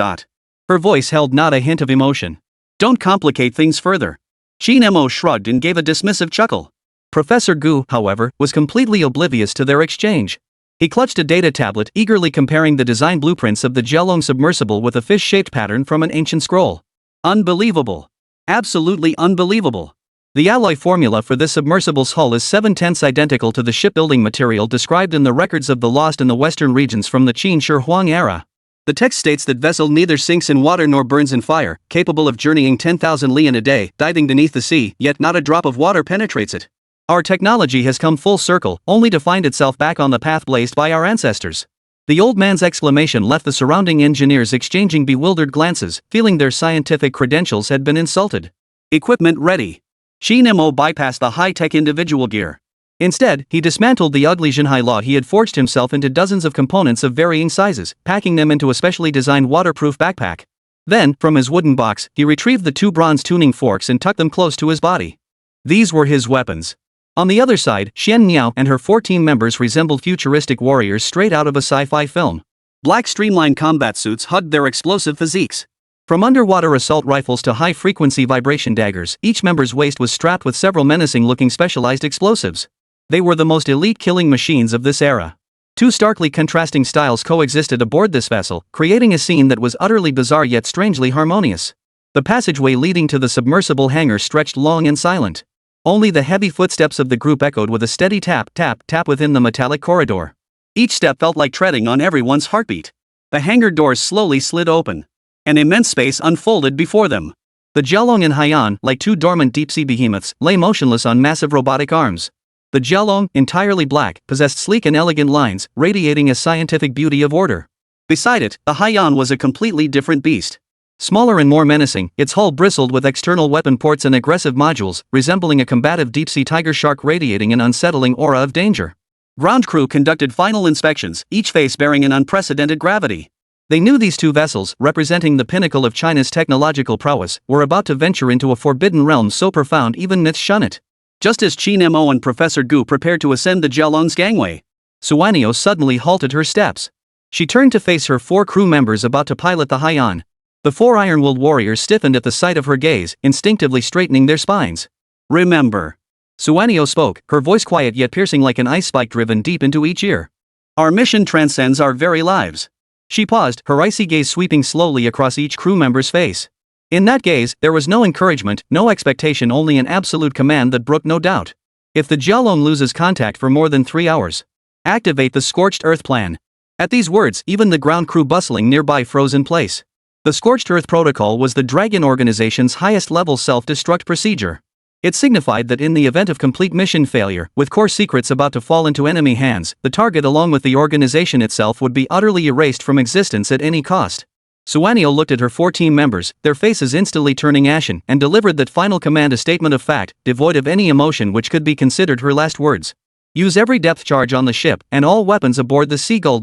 Speaker 1: Her voice held not a hint of emotion.
Speaker 2: Don't complicate things further. Qin Mo shrugged and gave a dismissive chuckle.
Speaker 1: Professor Gu, however, was completely oblivious to their exchange. He clutched a data tablet, eagerly comparing the design blueprints of the Jialong submersible with a fish-shaped pattern from an ancient scroll.
Speaker 2: Unbelievable. Absolutely unbelievable.
Speaker 1: The alloy formula for this submersible's hull is 7/10 identical to the shipbuilding material described in the records of the lost in the western regions from the Qin Shi Huang era. The text states that vessel neither sinks in water nor burns in fire, capable of journeying 10,000 li in a day, diving beneath the sea, yet not a drop of water penetrates it. Our technology has come full circle, only to find itself back on the path blazed by our ancestors. The old man's exclamation left the surrounding engineers exchanging bewildered glances, feeling their scientific credentials had been insulted.
Speaker 2: Equipment ready. Qin Mo bypassed the high-tech individual gear.
Speaker 1: Instead, he dismantled the ugly Jinhai law. He had forged himself into dozens of components of varying sizes, packing them into a specially designed waterproof backpack. Then, from his wooden box, he retrieved the 2 bronze tuning forks and tucked them close to his body. These were his weapons. On the other side, Xian Niao and her 4 team members resembled futuristic warriors straight out of a sci-fi film.
Speaker 2: Black streamlined combat suits hugged their explosive physiques.
Speaker 1: From underwater assault rifles to high-frequency vibration daggers, each member's waist was strapped with several menacing-looking specialized explosives. They were the most elite killing machines of this era. 2 starkly contrasting styles coexisted aboard this vessel, creating a scene that was utterly bizarre yet strangely harmonious. The passageway leading to the submersible hangar stretched long and silent. Only the heavy footsteps of the group echoed with a steady tap, tap, tap within the metallic corridor. Each step felt like treading on everyone's heartbeat. The hangar doors slowly slid open. An immense space unfolded before them. The Jialong and Haiyan, like 2 dormant deep-sea behemoths, lay motionless on massive robotic arms. The Jialong, entirely black, possessed sleek and elegant lines, radiating a scientific beauty of order. Beside it, the Haiyan was a completely different beast. Smaller and more menacing, its hull bristled with external weapon ports and aggressive modules, resembling a combative deep-sea tiger shark radiating an unsettling aura of danger.
Speaker 2: Ground crew conducted final inspections, each face bearing an unprecedented gravity. They knew these two vessels, representing the pinnacle of China's technological prowess, were about to venture into a forbidden realm so profound even myths shun it. Just as Qin Mo and Professor Gu prepared to ascend the Jialong's gangway, Suanio suddenly halted her steps. She turned to face her 4 crew members about to pilot the Haiyan. The 4 iron-willed warriors stiffened at the sight of her gaze, instinctively straightening their spines. "Remember," Suanio spoke, her voice quiet yet piercing like an ice spike driven deep into each ear. "Our mission transcends our very lives." She paused, her icy gaze sweeping slowly across each crew member's face. In that gaze, there was no encouragement, no expectation, only an absolute command that brooked no doubt. If the Jialong loses contact for more than 3 hours, activate the Scorched Earth Plan. At these words, even the ground crew bustling nearby froze in place. The Scorched Earth Protocol was the Dragon Organization's highest-level self-destruct procedure. It signified that in the event of complete mission failure, with core secrets about to fall into enemy hands, the target along with the organization itself would be utterly erased from existence at any cost. Suanio looked at her 4 team members, their faces instantly turning ashen, and delivered that final command, a statement of fact, devoid of any emotion which could be considered her last words. "Use every depth charge on the ship, and all weapons aboard the Seagull.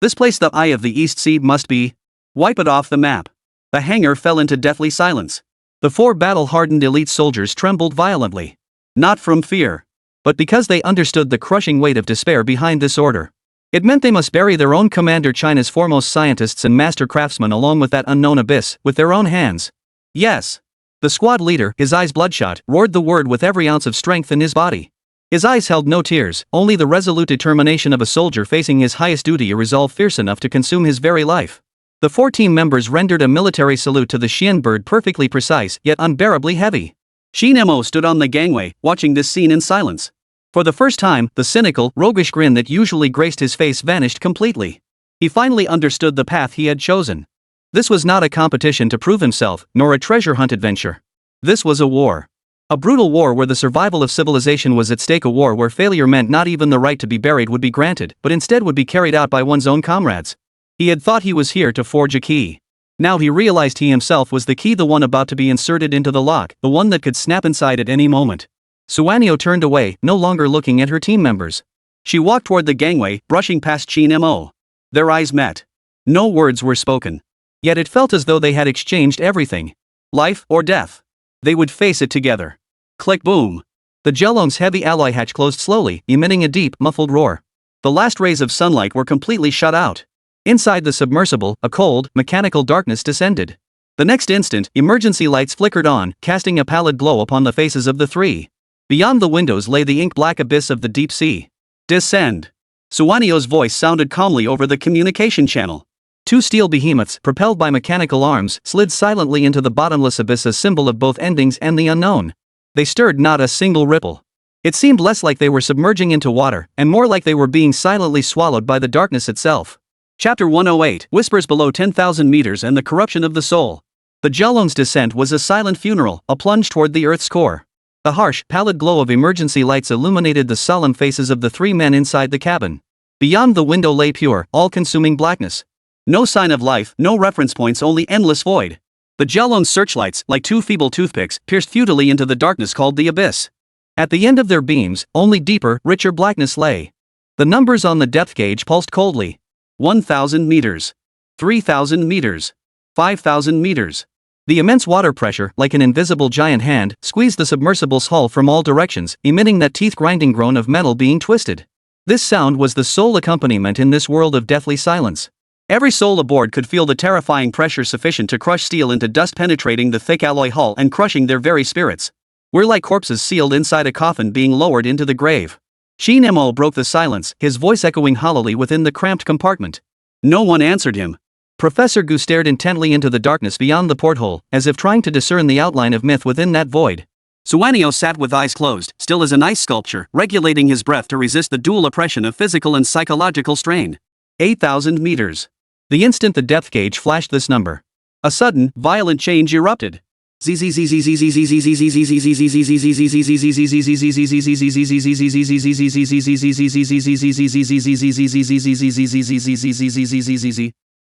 Speaker 2: This place, the Eye of the East Sea, must be. Wipe it off the map." The hangar fell into deathly silence. The 4 battle-hardened elite soldiers trembled violently. Not from fear, but because they understood the crushing weight of despair behind this order. It meant they must bury their own commander, China's foremost scientists and master craftsmen, along with that unknown abyss, with their own hands. "Yes." The squad leader, his eyes bloodshot, roared the word with every ounce of strength in his body. His eyes held no tears, only the resolute determination of a soldier facing his highest duty, a resolve fierce enough to consume his very life. The 4 team members rendered a military salute to the Xian bird, perfectly precise, yet unbearably heavy. Qin Mo stood on the gangway, watching this scene in silence. For the first time, the cynical, roguish grin that usually graced his face vanished completely. He finally understood the path he had chosen. This was not a competition to prove himself, nor a treasure hunt adventure. This was a war. A brutal war where the survival of civilization was at stake, a war where failure meant not even the right to be buried would be granted, but instead would be carried out by one's own comrades. He had thought he was here to forge a key. Now he realized he himself was the key, the one about to be inserted into the lock, the one that could snap inside at any moment. Suanio turned away, no longer looking at her team members. She walked toward the gangway, brushing past Qin Mo. Their eyes met. No words were spoken. Yet it felt as though they had exchanged everything. Life or death. They would face it together. Click, boom. The Jialong's heavy alloy hatch closed slowly, emitting a deep, muffled roar. The last rays of sunlight were completely shut out. Inside the submersible, a cold, mechanical darkness descended. The next instant, emergency lights flickered on, casting a pallid glow upon the faces of the 3. Beyond the windows lay the ink-black abyss of the deep sea. "Descend." Suanio's voice sounded calmly over the communication channel. 2 steel behemoths, propelled by mechanical arms, slid silently into the bottomless abyss, a symbol of both endings and the unknown. They stirred not a single ripple. It seemed less like they were submerging into water, and more like they were being silently swallowed by the darkness itself. Chapter 108, Whispers Below 10,000 Meters and the Corruption of the Soul. The Jialong's descent was a silent funeral, a plunge toward the Earth's core. The harsh, pallid glow of emergency lights illuminated the solemn faces of the 3 men inside the cabin. Beyond the window lay pure, all-consuming blackness. No sign of life, no reference points, only endless void. The Jialong's searchlights, like 2 feeble toothpicks, pierced futilely into the darkness called the abyss. At the end of their beams, only deeper, richer blackness lay. The numbers on the depth gauge pulsed coldly. 1,000 meters. 3,000 meters. 5,000 meters. The immense water pressure, like an invisible giant hand, squeezed the submersible's hull from all directions, emitting that teeth-grinding groan of metal being twisted. This sound was the sole accompaniment in this world of deathly silence. Every soul aboard could feel the terrifying pressure sufficient to crush steel into dust, penetrating the thick alloy hull and crushing their very spirits. "We're like corpses sealed inside a coffin being lowered into the grave." Qin Mo broke the silence, his voice echoing hollowly within the cramped compartment. No one answered him. Professor Gu stared intently into the darkness beyond the porthole, as if trying to discern the outline of myth within that void. Suanio sat with eyes closed, still as an ice sculpture, regulating his breath to resist the dual oppression of physical and psychological strain. 8,000 meters. The instant the depth gauge flashed this number, a sudden, violent change erupted.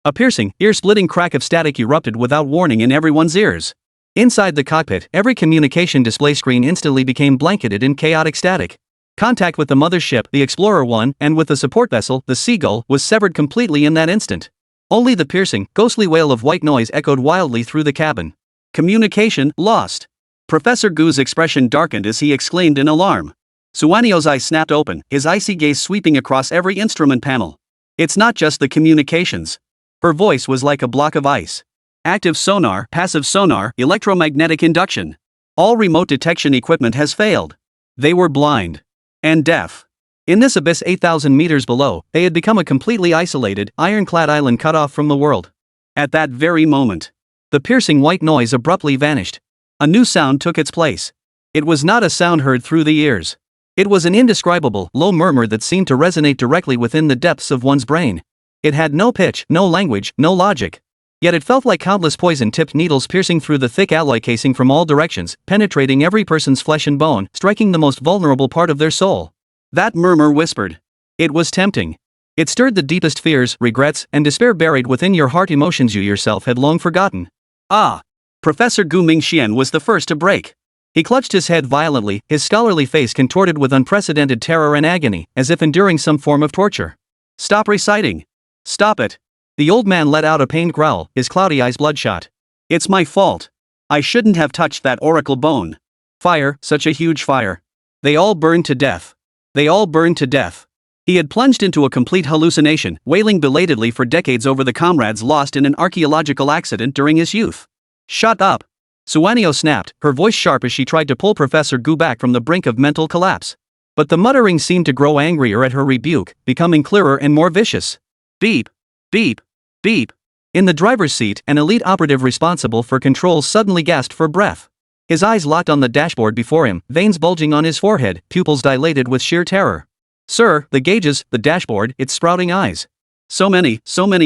Speaker 2: A piercing, ear-splitting crack of static erupted without warning in everyone's ears. Inside the cockpit, every communication display screen instantly became blanketed in chaotic static.
Speaker 1: Contact with the mothership, the Explorer 1, and with the support vessel, the Seagull, was severed completely in that instant. Only the piercing, ghostly wail of white noise echoed wildly through the cabin. Communication lost. Professor Gu's expression darkened as he exclaimed in alarm. Suanio's eyes snapped open, his icy gaze sweeping across every instrument panel. It's not just the communications. Her voice was like a block of ice. Active sonar, passive sonar, electromagnetic induction. All remote detection equipment has failed. They were blind. And deaf. In this abyss 8,000 meters below, they had become a completely isolated, ironclad island cut off from the world. At that very moment, the piercing white noise abruptly vanished. A new sound took its place. It was not a sound heard through the ears. It was an indescribable, low murmur that seemed to resonate directly within the depths of one's brain. It had no pitch, no language, no logic. Yet it felt like countless poison-tipped needles piercing through the thick alloy casing from all directions, penetrating every person's flesh and bone, striking the most vulnerable part of their soul. That murmur whispered. It was tempting. It stirred the deepest fears, regrets, and despair buried within your heart, emotions you yourself had long forgotten. Ah! Professor Gu Mingxian was the first to break. He clutched his head violently, his scholarly face contorted with unprecedented terror and agony, as if enduring some form of torture. Stop reciting. Stop it. The old man let out a pained growl, his cloudy eyes bloodshot. It's my fault. I shouldn't have touched that oracle bone. Fire, such a huge fire. They all burned to death. They all burned to death. He had plunged into a complete hallucination, wailing belatedly for decades over the comrades lost in an archaeological accident during his youth. Shut up. Suanio snapped, her voice sharp as she tried to pull Professor Gu back from the brink of mental collapse. But the muttering seemed to grow angrier at her rebuke, becoming clearer and more vicious. Beep. Beep. Beep. In the driver's seat, an elite operative responsible for controls suddenly gasped for breath. His eyes locked on the dashboard before him, veins bulging on his forehead, pupils dilated with sheer terror. Sir, the gauges, the dashboard, its sprouting eyes. So many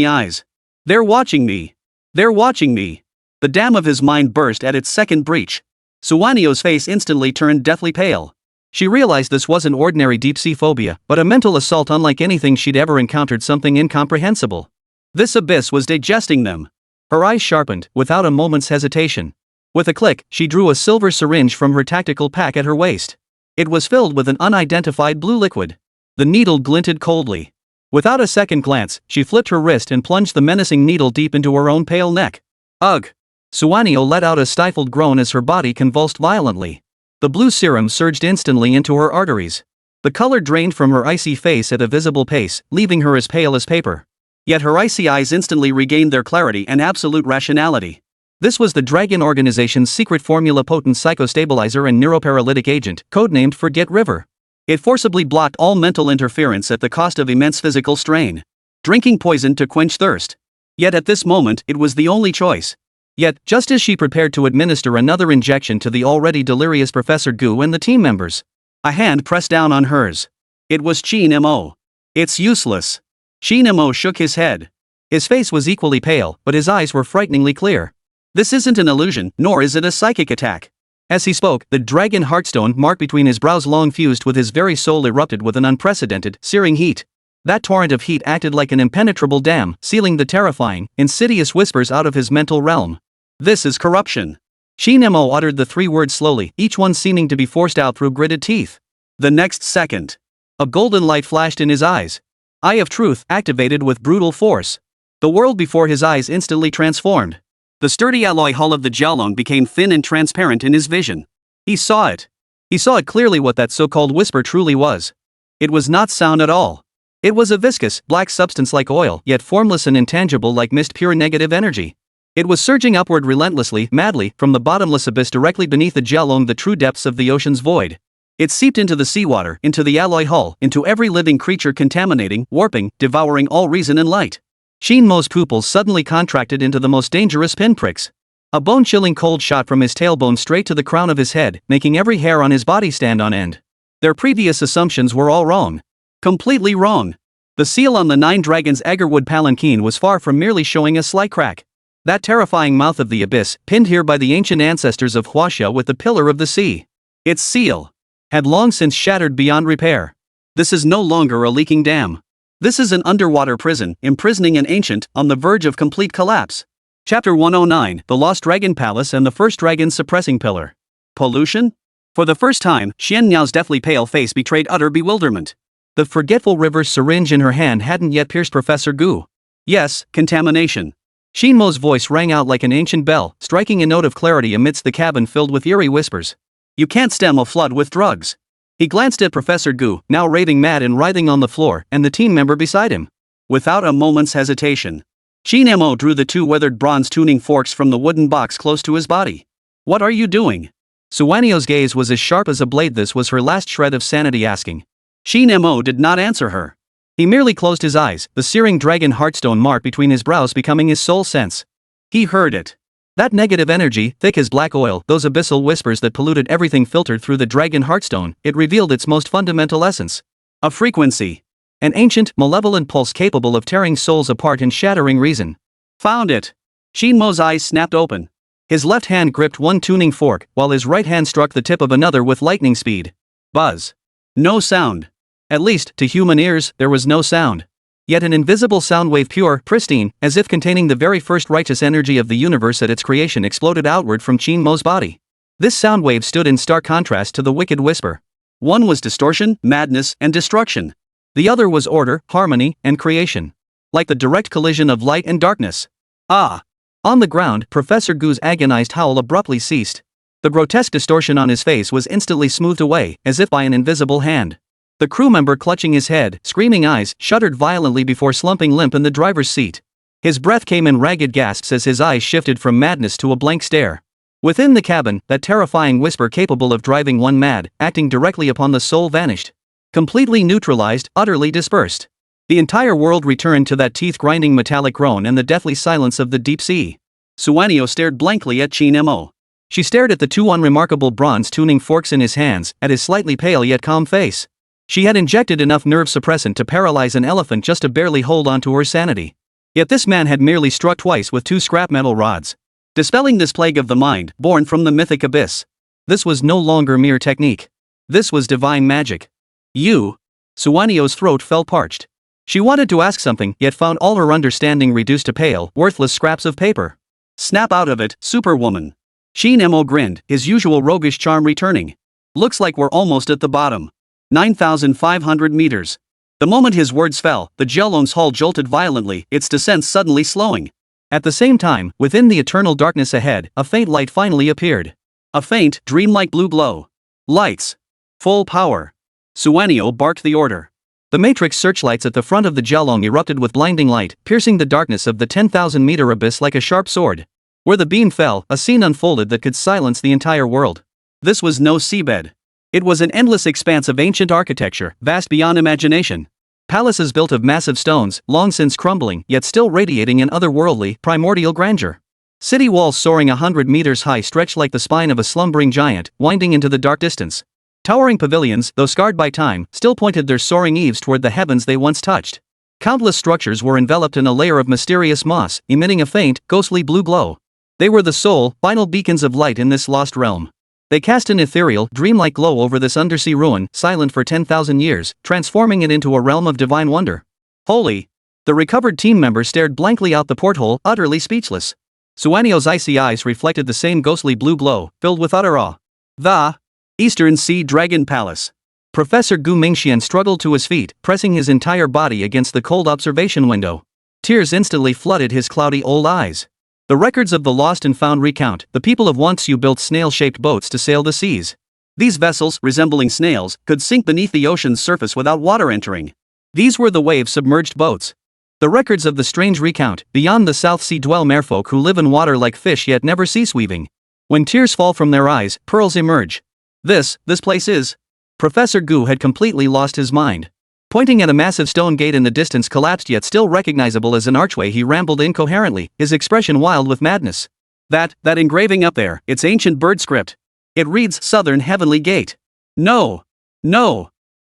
Speaker 1: eyes. They're watching me. They're watching me. The dam of his mind burst at its second breach. Suanio's face instantly turned deathly pale. She realized this wasn't ordinary deep-sea phobia, but a mental assault unlike anything she'd ever encountered, something incomprehensible. This abyss was digesting them. Her eyes sharpened, without a moment's hesitation. With a click, she drew a silver syringe from her tactical pack at her waist. It was filled with an unidentified blue liquid. The needle glinted coldly. Without a second glance, she flipped her wrist and plunged the menacing needle deep into her own pale neck. Ugh! Suanio let out a stifled groan as her body convulsed violently. The blue serum surged instantly into her arteries. The color drained from her icy face at a visible pace, leaving her as pale as paper. Yet her icy eyes instantly regained their clarity and absolute rationality. This was the Dragon Organization's secret formula, potent psychostabilizer and neuroparalytic agent, codenamed Forget River. It forcibly blocked all mental interference at the cost of immense physical strain. Drinking poison to quench thirst. Yet at this moment, it was the only choice. Yet, just as she prepared to administer another injection to the already delirious Professor Gu and the team members, a hand pressed down on hers. It was Qin Mo. It's useless. Qin Mo shook his head. His face was equally pale, but his eyes were frighteningly clear. This isn't an illusion, nor is it a psychic attack. As he spoke, the dragon heartstone marked between his brows long fused with his very soul erupted with an unprecedented, searing heat. That torrent of heat acted like an impenetrable dam, sealing the terrifying, insidious whispers out of his mental realm. This is corruption. Qin Mo uttered the three words slowly, each one seeming to be forced out through gritted teeth. The next second, a golden light flashed in his eyes. Eye of Truth activated with brutal force. The world before his eyes instantly transformed. The sturdy alloy hull of the Jiaolong became thin and transparent in his vision. He saw it. He saw it clearly, what that so-called whisper truly was. It was not sound at all. It was a viscous, black substance like oil, yet formless and intangible like mist, pure negative energy. It was surging upward relentlessly, madly, from the bottomless abyss directly beneath the Jiaolong, the true depths of the ocean's void. It seeped into the seawater, into the alloy hull, into every living creature, contaminating, warping, devouring all reason and light. Qin Mo's pupils suddenly contracted into the most dangerous pinpricks. A bone-chilling cold shot from his tailbone straight to the crown of his head, making every hair on his body stand on end. Their previous assumptions were all wrong. Completely wrong. The seal on the Nine Dragons' agarwood palanquin was far from merely showing a slight crack. That terrifying mouth of the abyss, pinned here by the ancient ancestors of Huaxia with the Pillar of the Sea. Its seal had long since shattered beyond repair. This is no longer a leaking dam. This is an underwater prison, imprisoning an ancient, on the verge of complete collapse. Chapter 109, The Lost Dragon Palace and the First Dragon Suppressing Pillar. Pollution?
Speaker 2: For the first time, Xian Niao's deathly pale face betrayed utter bewilderment.
Speaker 1: The forgetful river's syringe in her hand hadn't yet pierced Professor Gu.
Speaker 2: Yes, contamination.
Speaker 1: Qin Mo's voice rang out like an ancient bell, striking a note of clarity amidst the cabin filled with eerie whispers.
Speaker 2: You can't stem a flood with drugs.
Speaker 1: He glanced at Professor Gu, now raving mad and writhing on the floor, and the team member beside him.
Speaker 2: Without a moment's hesitation, Qin Mo drew the two weathered bronze tuning forks from the wooden box close to his body. What are you doing?
Speaker 1: Suwanio's gaze was as sharp as a blade. This was her last shred of sanity asking.
Speaker 2: Qin Mo did not answer her.
Speaker 1: He merely closed his eyes, the searing dragon heartstone mark between his brows becoming his sole sense.
Speaker 2: He heard it.
Speaker 1: That negative energy, thick as black oil, those abyssal whispers that polluted everything filtered through the dragon heartstone, it revealed its most fundamental essence.
Speaker 2: A frequency.
Speaker 1: An ancient, malevolent pulse capable of tearing souls apart and shattering reason.
Speaker 2: Found it. Qin Mo's eyes snapped open.
Speaker 1: His left hand gripped one tuning fork, while his right hand struck the tip of another with lightning speed.
Speaker 2: Buzz. No sound.
Speaker 1: At least, to human ears, there was no sound. Yet an invisible sound wave, pure, pristine, as if containing the very first righteous energy of the universe at its creation, exploded outward from Qin Mo's body. This sound wave stood in stark contrast to the wicked whisper.
Speaker 2: One was distortion, madness, and destruction.
Speaker 1: The other was order, harmony, and creation. Like the direct collision of light and darkness.
Speaker 2: Ah!
Speaker 1: On the ground, Professor Gu's agonized howl abruptly ceased. The grotesque distortion on his face was instantly smoothed away, as if by an invisible hand. The crew member, clutching his head, screaming eyes, shuddered violently before slumping limp in the driver's seat. His breath came in ragged gasps as his eyes shifted from madness to a blank stare. Within the cabin, that terrifying whisper capable of driving one mad, acting directly upon the soul, vanished. Completely neutralized, utterly dispersed. The entire world returned to that teeth-grinding metallic groan and the deathly silence of the deep sea.
Speaker 2: Suwanio stared blankly at Qin Mo.
Speaker 1: She stared at the two unremarkable bronze tuning forks in his hands, at his slightly pale yet calm face. She had injected enough nerve suppressant to paralyze an elephant just to barely hold on to her sanity. Yet this man had merely struck twice with two scrap metal rods, dispelling this plague of the mind, born from the mythic abyss. This was no longer mere technique. This was divine magic. You? Suwanio's throat fell parched. She wanted to ask something, yet found all her understanding reduced to pale, worthless scraps of paper.
Speaker 2: Snap out of it, Superwoman. Qin Mo grinned, his usual roguish charm returning. Looks like we're almost at the bottom. 9,500 meters. The moment his words fell, the Jelon's hull jolted violently, its descent suddenly slowing.
Speaker 1: At the same time, within the eternal darkness ahead, a faint light finally appeared.
Speaker 2: A faint, dreamlike blue glow. Lights. Full power. Suwanio barked the order.
Speaker 1: The matrix searchlights at the front of the Jelong erupted with blinding light, piercing the darkness of the 10,000-meter abyss like a sharp sword. Where the beam fell, a scene unfolded that could silence the entire world.
Speaker 2: This was no seabed. It was an endless expanse of ancient architecture, vast beyond imagination.
Speaker 1: Palaces built of massive stones, long since crumbling, yet still radiating an otherworldly, primordial grandeur. City walls soaring 100 meters high stretched like the spine of a slumbering giant, winding into the dark distance. Towering pavilions, though scarred by time, still pointed their soaring eaves toward the heavens they once touched. Countless structures were enveloped in a layer of mysterious moss, emitting a faint, ghostly blue glow. They were the sole, final beacons of light in this lost realm. They cast an ethereal, dreamlike glow over this undersea ruin, silent for 10,000 years, transforming it into a realm of divine wonder. Holy! The recovered team members stared blankly out the porthole, utterly speechless. Suwanio's icy eyes reflected the same ghostly blue glow, filled with utter awe.
Speaker 2: The Eastern Sea Dragon Palace.
Speaker 1: Professor Gu Mingxian struggled to his feet, pressing his entire body against the cold observation window. Tears instantly flooded his cloudy old eyes. The records of the lost and found recount, the people of once you built snail-shaped boats to sail the seas.
Speaker 2: These vessels, resembling snails, could sink beneath the ocean's surface without water entering.
Speaker 1: These were the wave-submerged boats. The records of the strange recount, beyond the South Sea dwell merfolk who live in water like fish yet never cease weaving. When tears fall from their eyes, pearls emerge. This place is. Professor Gu had completely lost his mind. Pointing at a massive stone gate in the distance collapsed yet still recognizable as an archway, he rambled incoherently, his expression wild with madness.
Speaker 2: That engraving up there, it's ancient bird script. It reads Southern Heavenly Gate. No.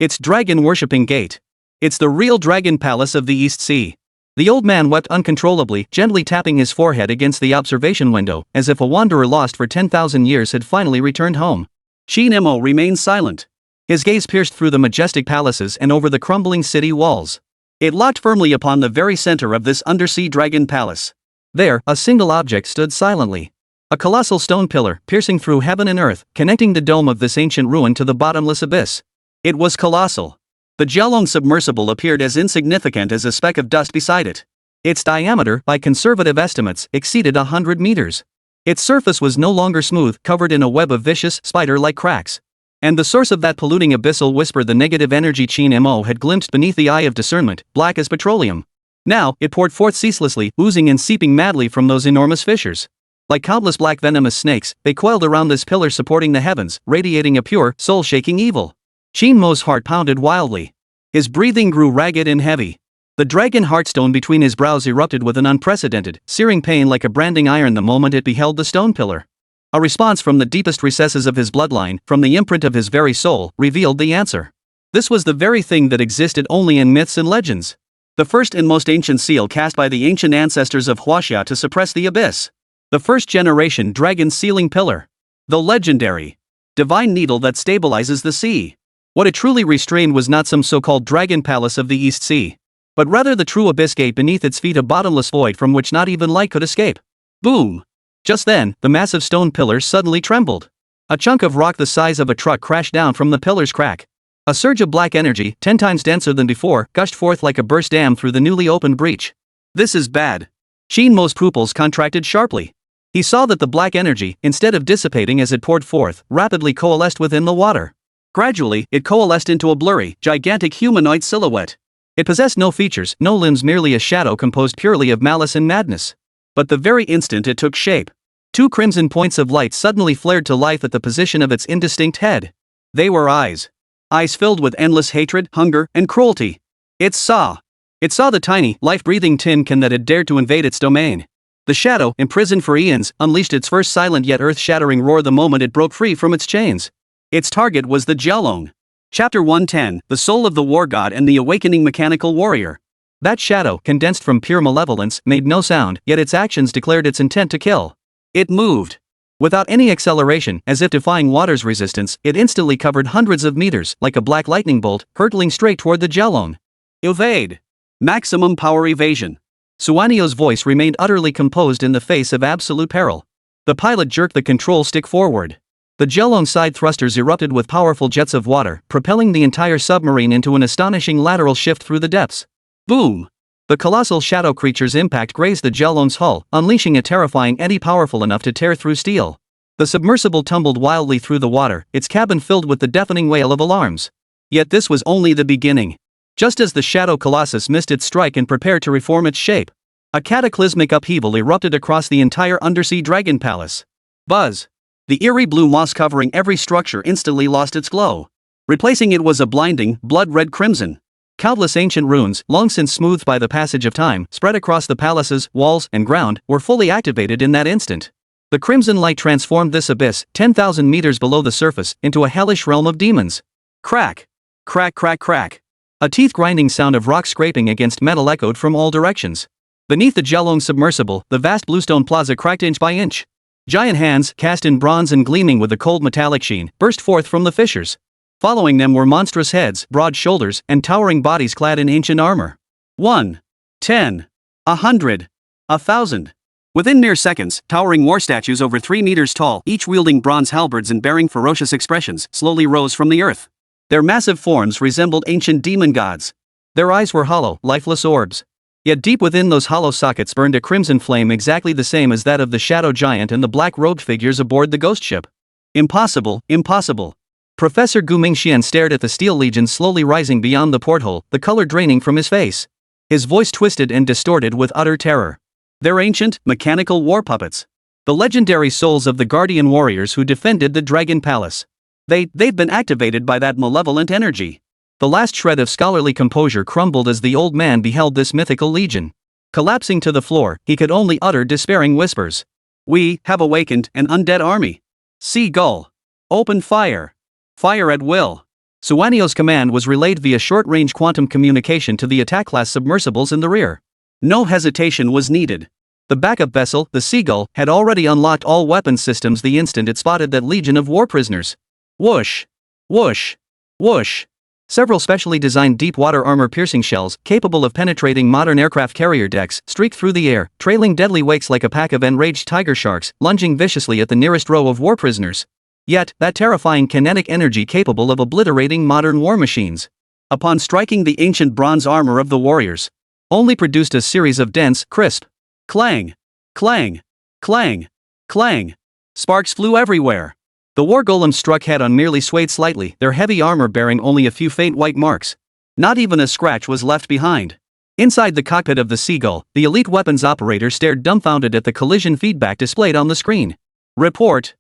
Speaker 2: It's dragon-worshipping gate. It's the real dragon palace of the East Sea. The old man wept uncontrollably, gently tapping his forehead against the observation window, as if a wanderer lost for 10,000 years had finally returned home. Qin Mo remained silent.
Speaker 1: His gaze pierced through the majestic palaces and over the crumbling city walls.
Speaker 2: It locked firmly upon the very center of this undersea dragon palace.
Speaker 1: There, a single object stood silently. A colossal stone pillar, piercing through heaven and earth, connecting the dome of this ancient ruin to the bottomless abyss. It was colossal. The Jialong submersible appeared as insignificant as a speck of dust beside it. Its diameter, by conservative estimates, exceeded 100 meters. Its surface was no longer smooth, covered in a web of vicious, spider-like cracks. And the source of that polluting abyssal whisper, the negative energy Qin Mo, had glimpsed beneath the eye of discernment, black as petroleum. Now, it poured forth ceaselessly, oozing and seeping madly from those enormous fissures. Like countless black venomous snakes, they coiled around this pillar supporting the heavens, radiating a pure, soul-shaking evil. Qin Mo's heart pounded wildly. His breathing grew ragged and heavy. The dragon heartstone between his brows erupted with an unprecedented, searing pain like a branding iron the moment it beheld the stone pillar. A response from the deepest recesses of his bloodline, from the imprint of his very soul, revealed the answer. This was the very thing that existed only in myths and legends. The first and most ancient seal cast by the ancient ancestors of Huaxia to suppress the abyss. The first generation dragon sealing pillar. The legendary divine needle that stabilizes the sea. What it truly restrained was not some so-called dragon palace of the East Sea, but rather the true abyss gate beneath its feet, a bottomless void from which not even light could escape. Boom! Just then, the massive stone pillar suddenly trembled. A chunk of rock the size of a truck crashed down from the pillar's crack. A surge of black energy, 10 times denser than before, gushed forth like a burst dam through the newly opened breach. This is bad. Qin Mo's pupils contracted sharply. He saw that the black energy, instead of dissipating as it poured forth, rapidly coalesced within the water. Gradually, it coalesced into a blurry, gigantic humanoid silhouette. It possessed no features, no limbs, merely a shadow composed purely of malice and madness. But the very instant it took shape, 2 crimson points of light suddenly flared to life at the position of its indistinct head. They were eyes. Eyes filled with endless hatred, hunger, and cruelty. It saw the tiny, life-breathing tin can that had dared to invade its domain. The shadow, imprisoned for eons, unleashed its first silent yet earth-shattering roar the moment it broke free from its chains. Its target was the Jialong. Chapter 110, The Soul of the War God and the Awakening Mechanical Warrior. That shadow, condensed from pure malevolence, made no sound, yet its actions declared its intent to kill. It moved. Without any acceleration, as if defying water's resistance, it instantly covered hundreds of meters, like a black lightning bolt, hurtling straight toward the Jialong. Evade. Maximum power evasion. Suanio's voice remained utterly composed in the face of absolute peril. The pilot jerked the control stick forward. The Jialong side thrusters erupted with powerful jets of water, propelling the entire submarine into an astonishing lateral shift through the depths. Boom! The colossal shadow creature's impact grazed the Jialong's hull, unleashing a terrifying eddy powerful enough to tear through steel. The submersible tumbled wildly through the water, its cabin filled with the deafening wail of alarms. Yet this was only the beginning. Just as the shadow colossus missed its strike and prepared to reform its shape, a cataclysmic upheaval erupted across the entire undersea dragon palace. Buzz! The eerie blue moss covering every structure instantly lost its glow. Replacing it was a blinding, blood-red crimson. Countless ancient runes, long since smoothed by the passage of time, spread across the palace's walls and ground, were fully activated in that instant. The crimson light transformed this abyss, 10,000 meters below the surface, into a hellish realm of demons. Crack! Crack, crack, crack! A teeth-grinding sound of rock scraping against metal echoed from all directions. Beneath the Jialong submersible, the vast bluestone plaza cracked inch by inch. Giant hands, cast in bronze and gleaming with a cold metallic sheen, burst forth from the fissures. Following them were monstrous heads, broad shoulders, and towering bodies clad in ancient armor. 1, 10, 100, 1,000. Within mere seconds, towering war statues over 3 meters tall, each wielding bronze halberds and bearing ferocious expressions, slowly rose from the earth. Their massive forms resembled ancient demon gods. Their eyes were hollow, lifeless orbs. Yet deep within those hollow sockets burned a crimson flame exactly the same as that of the shadow giant and the black-robed figures aboard the ghost ship. Impossible, impossible. Professor Gu Mingxian stared at the steel legions slowly rising beyond the porthole, the color draining from his face. His voice twisted and distorted with utter terror. They're ancient, mechanical war puppets. The legendary souls of the guardian warriors who defended the Dragon Palace. They've been activated by that malevolent energy. The last shred of scholarly composure crumbled as the old man beheld this mythical legion. Collapsing to the floor, he could only utter despairing whispers. We have awakened an undead army. Seagull. Open fire. Fire at will. Suanio's command was relayed via short-range quantum communication to the attack-class submersibles in the rear. No hesitation was needed. The backup vessel, the Seagull, had already unlocked all weapons systems the instant it spotted that legion of war prisoners. Whoosh! Whoosh! Whoosh! Several specially designed deep-water armor-piercing shells, capable of penetrating modern aircraft carrier decks, streaked through the air, trailing deadly wakes like a pack of enraged tiger sharks, lunging viciously at the nearest row of war prisoners. Yet, that terrifying kinetic energy capable of obliterating modern war machines, upon striking the ancient bronze armor of the warriors, only produced a series of dense, crisp clang, clang, clang, clang. Sparks flew everywhere. The war golems struck head-on, merely swayed slightly, their heavy armor bearing only a few faint white marks. Not even a scratch was left behind. Inside the cockpit of the Seagull, the elite weapons operator stared dumbfounded at the collision feedback displayed on the screen. Report,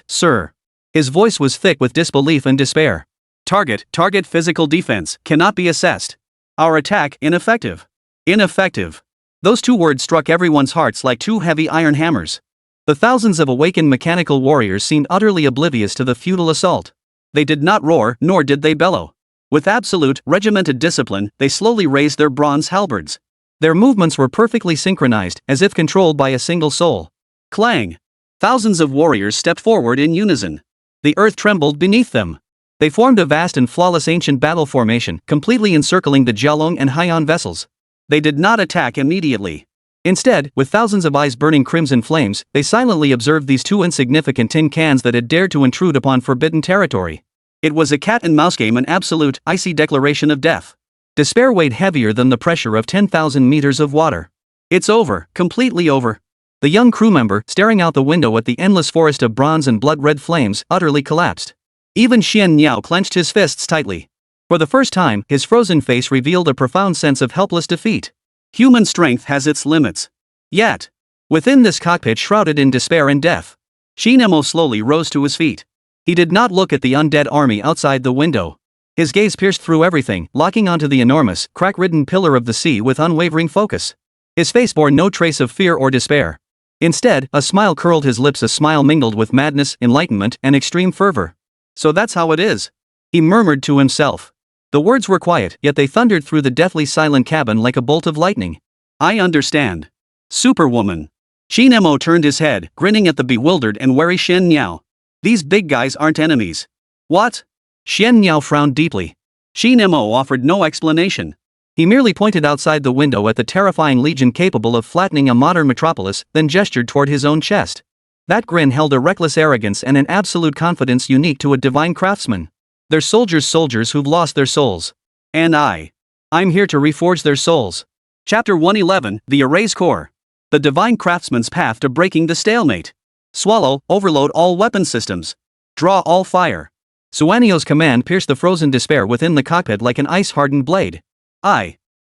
Speaker 1: sir. His voice was thick with disbelief and despair. Target physical defense, cannot be assessed. Our attack, ineffective. Ineffective. Those two words struck everyone's hearts like two heavy iron hammers. The thousands of awakened mechanical warriors seemed utterly oblivious to the futile assault. They did not roar, nor did they bellow. With absolute, regimented discipline, they slowly raised their bronze halberds. Their movements were perfectly synchronized, as if controlled by a single soul. Clang! Thousands of warriors stepped forward in unison. The earth trembled beneath them. They formed a vast and flawless ancient battle formation, completely encircling the Jialong and Haiyan vessels. They did not attack immediately. Instead, with thousands of eyes burning crimson flames, they silently observed these two insignificant tin cans that had dared to intrude upon forbidden territory. It was a cat-and-mouse game, an absolute, icy declaration of death. Despair weighed heavier than the pressure of 10,000 meters of water. It's over, completely over. The young crew member, staring out the window at the endless forest of bronze and blood-red flames, utterly collapsed. Even Xian Niao clenched his fists tightly. For the first time, his frozen face revealed a profound sense of helpless defeat. Human strength has its limits. Yet, within this cockpit shrouded in despair and death, Qin Mo slowly rose to his feet. He did not look at the undead army outside the window. His gaze pierced through everything, locking onto the enormous, crack-ridden pillar of the sea with unwavering focus. His face bore no trace of fear or despair. Instead, a smile curled his lips, a smile mingled with madness, enlightenment, and extreme fervor. So that's how it is, he murmured to himself. The words were quiet, yet they thundered through the deathly silent cabin like a bolt of lightning. I understand. Superwoman. Qin Mo turned his head, grinning at the bewildered and wary Shen Niao. These big guys aren't enemies. What? Shen Niao frowned deeply. Qin Mo offered no explanation. He merely pointed outside the window at the terrifying legion capable of flattening a modern metropolis, then gestured toward his own chest. That grin held a reckless arrogance and an absolute confidence unique to a divine craftsman. They're soldiers who've lost their souls. And I'm here to reforge their souls. Chapter 111, The Erase Core. The Divine Craftsman's Path to Breaking the Stalemate. Swallow, overload all weapon systems. Draw all fire. Suanio's command pierced the frozen despair within the cockpit like an ice-hardened blade.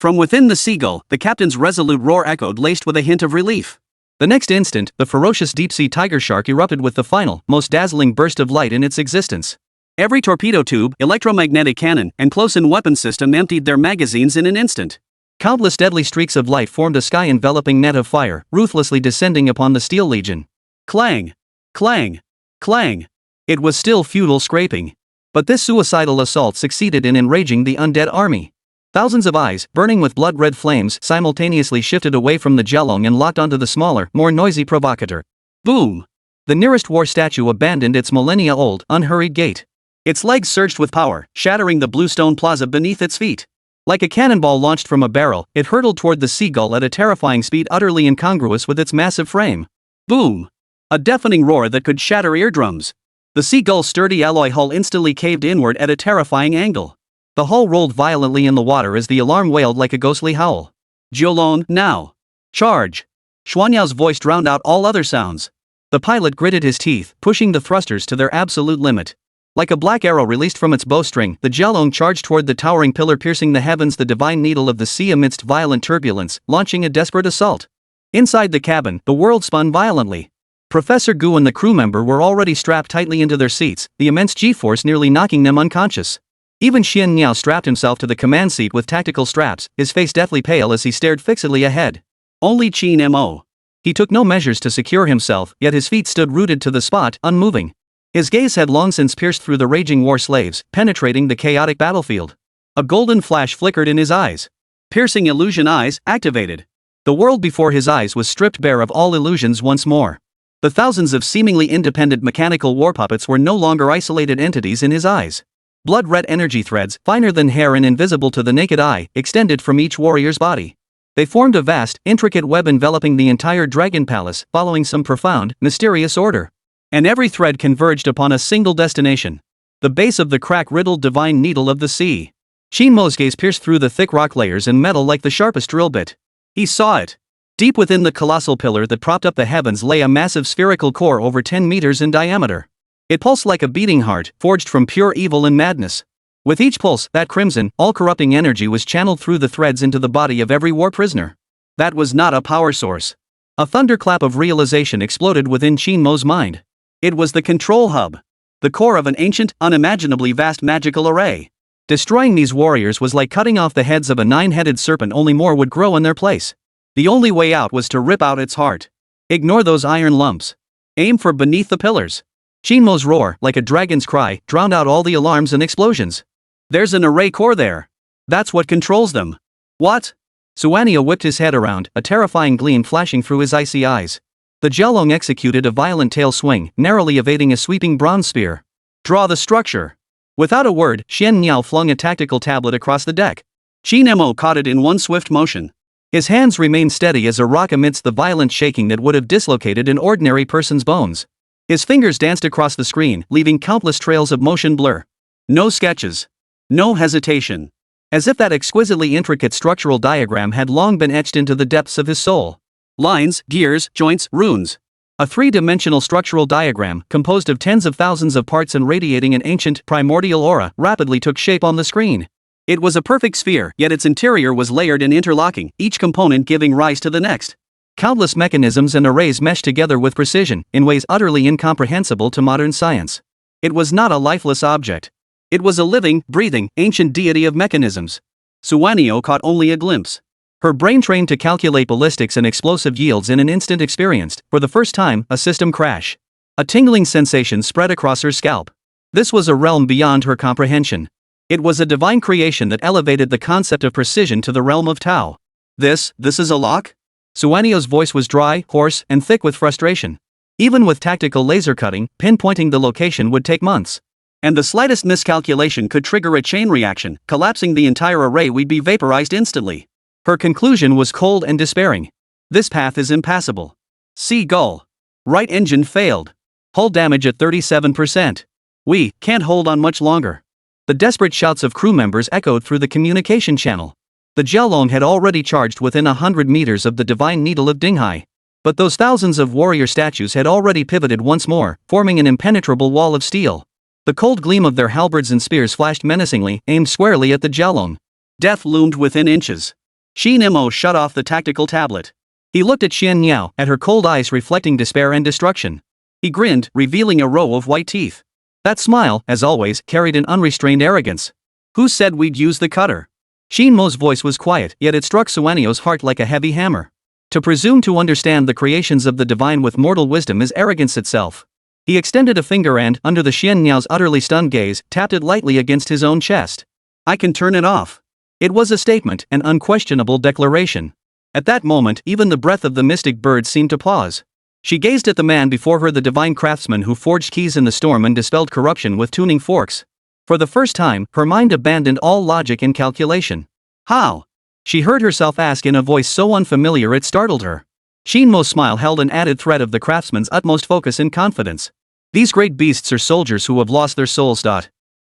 Speaker 1: From within the Seagull, the captain's resolute roar echoed, laced with a hint of relief. The next instant, the ferocious deep-sea tiger shark erupted with the final, most dazzling burst of light in its existence. Every torpedo tube, electromagnetic cannon, and close-in weapon system emptied their magazines in an instant. Countless deadly streaks of light formed a sky-enveloping net of fire, ruthlessly descending upon the Steel Legion. Clang! Clang! Clang! It was still futile scraping. But this suicidal assault succeeded in enraging the undead army. Thousands of eyes, burning with blood-red flames, simultaneously shifted away from the Jialong and locked onto the smaller, more noisy provocateur. Boom! The nearest war statue abandoned its millennia-old, unhurried gait. Its legs surged with power, shattering the blue stone plaza beneath its feet. Like a cannonball launched from a barrel, it hurtled toward the Seagull at a terrifying speed utterly incongruous with its massive frame. Boom! A deafening roar that could shatter eardrums. The Seagull's sturdy alloy hull instantly caved inward at a terrifying angle. The hull rolled violently in the water as the alarm wailed like a ghostly howl. Jiolong, now! Charge! Xuanyu's voice drowned out all other sounds. The pilot gritted his teeth, pushing the thrusters to their absolute limit. Like a black arrow released from its bowstring, the Jialong charged toward the towering pillar, piercing the heavens, the divine needle of the sea amidst violent turbulence, launching a desperate assault. Inside the cabin, the world spun violently. Professor Gu and the crew member were already strapped tightly into their seats, the immense G-force nearly knocking them unconscious. Even Xian Niao strapped himself to the command seat with tactical straps, his face deathly pale as he stared fixedly ahead. Only Qin Mo. He took no measures to secure himself, yet his feet stood rooted to the spot, unmoving. His gaze had long since pierced through the raging war slaves, penetrating the chaotic battlefield. A golden flash flickered in his eyes. Piercing illusion eyes, activated. The world before his eyes was stripped bare of all illusions once more. The thousands of seemingly independent mechanical war puppets were no longer isolated entities in his eyes. Blood-red energy threads, finer than hair and invisible to the naked eye, extended from each warrior's body. They formed a vast, intricate web enveloping the entire dragon palace, following some profound, mysterious order. And every thread converged upon a single destination: the base of the crack-riddled divine needle of the sea. Qin Mo's gaze pierced through the thick rock layers and metal like the sharpest drill bit. He saw it. Deep within the colossal pillar that propped up the heavens lay a massive spherical core over 10 meters in diameter. It pulsed like a beating heart, forged from pure evil and madness. With each pulse, that crimson, all-corrupting energy was channeled through the threads into the body of every war prisoner. That was not a power source. A thunderclap of realization exploded within Qin Mo's mind. It was the control hub. The core of an ancient, unimaginably vast magical array. Destroying these warriors was like cutting off the heads of a 9-headed serpent, only more would grow in their place. The only way out was to rip out its heart. Ignore those iron lumps. Aim for beneath the pillars. Qin Mo's roar, like a dragon's cry, drowned out all the alarms and explosions. There's an array core there. That's what controls them. What? Suanio whipped his head around, a terrifying gleam flashing through his icy eyes. The Jiaolong executed a violent tail swing, narrowly evading a sweeping bronze spear. Draw the structure. Without a word, Xian Niao flung a tactical tablet across the deck. Qin Mo caught it in one swift motion. His hands remained steady as a rock amidst the violent shaking that would have dislocated an ordinary person's bones. His fingers danced across the screen, leaving countless trails of motion blur. No sketches. No hesitation. As if that exquisitely intricate structural diagram had long been etched into the depths of his soul. Lines, gears, joints, runes. A three-dimensional structural diagram, composed of tens of thousands of parts and radiating an ancient, primordial aura, rapidly took shape on the screen. It was a perfect sphere, yet its interior was layered and interlocking, each component giving rise to the next. Countless mechanisms and arrays meshed together with precision, in ways utterly incomprehensible to modern science. It was not a lifeless object. It was a living, breathing, ancient deity of mechanisms. Suanio caught only a glimpse. Her brain trained to calculate ballistics and explosive yields in an instant experienced, for the first time, a system crash. A tingling sensation spread across her scalp. This was a realm beyond her comprehension. It was a divine creation that elevated the concept of precision to the realm of Tao. This is a lock? Suanio's voice was dry, hoarse, and thick with frustration. Even with tactical laser cutting, pinpointing the location would take months. And the slightest miscalculation could trigger a chain reaction, collapsing the entire array. We'd be vaporized instantly. Her conclusion was cold and despairing. This path is impassable. Seagull. Right engine failed. Hull damage at 37%. We can't hold on much longer. The desperate shouts of crew members echoed through the communication channel. The Jiaolong had already charged within 100 meters of the divine needle of Dinghai. But those thousands of warrior statues had already pivoted once more, forming an impenetrable wall of steel. The cold gleam of their halberds and spears flashed menacingly, aimed squarely at the Jiaolong. Death loomed within inches. Qin Mo shut off the tactical tablet. He looked at Xian Niao, at her cold eyes reflecting despair and destruction. He grinned, revealing a row of white teeth. That smile, as always, carried an unrestrained arrogance. Who said we'd use the cutter? Qin Mo's voice was quiet, yet it struck Suanio's heart like a heavy hammer. To presume to understand the creations of the divine with mortal wisdom is arrogance itself. He extended a finger and, under the Xian Niao's utterly stunned gaze, tapped it lightly against his own chest. I can turn it off. It was a statement, an unquestionable declaration. At that moment, even the breath of the mystic bird seemed to pause. She gazed at the man before her, the divine craftsman who forged keys in the storm and dispelled corruption with tuning forks. For the first time, her mind abandoned all logic and calculation. How? She heard herself ask in a voice so unfamiliar it startled her. Qin Mo's smile held an added thread of the craftsman's utmost focus and confidence. These great beasts are soldiers who have lost their souls.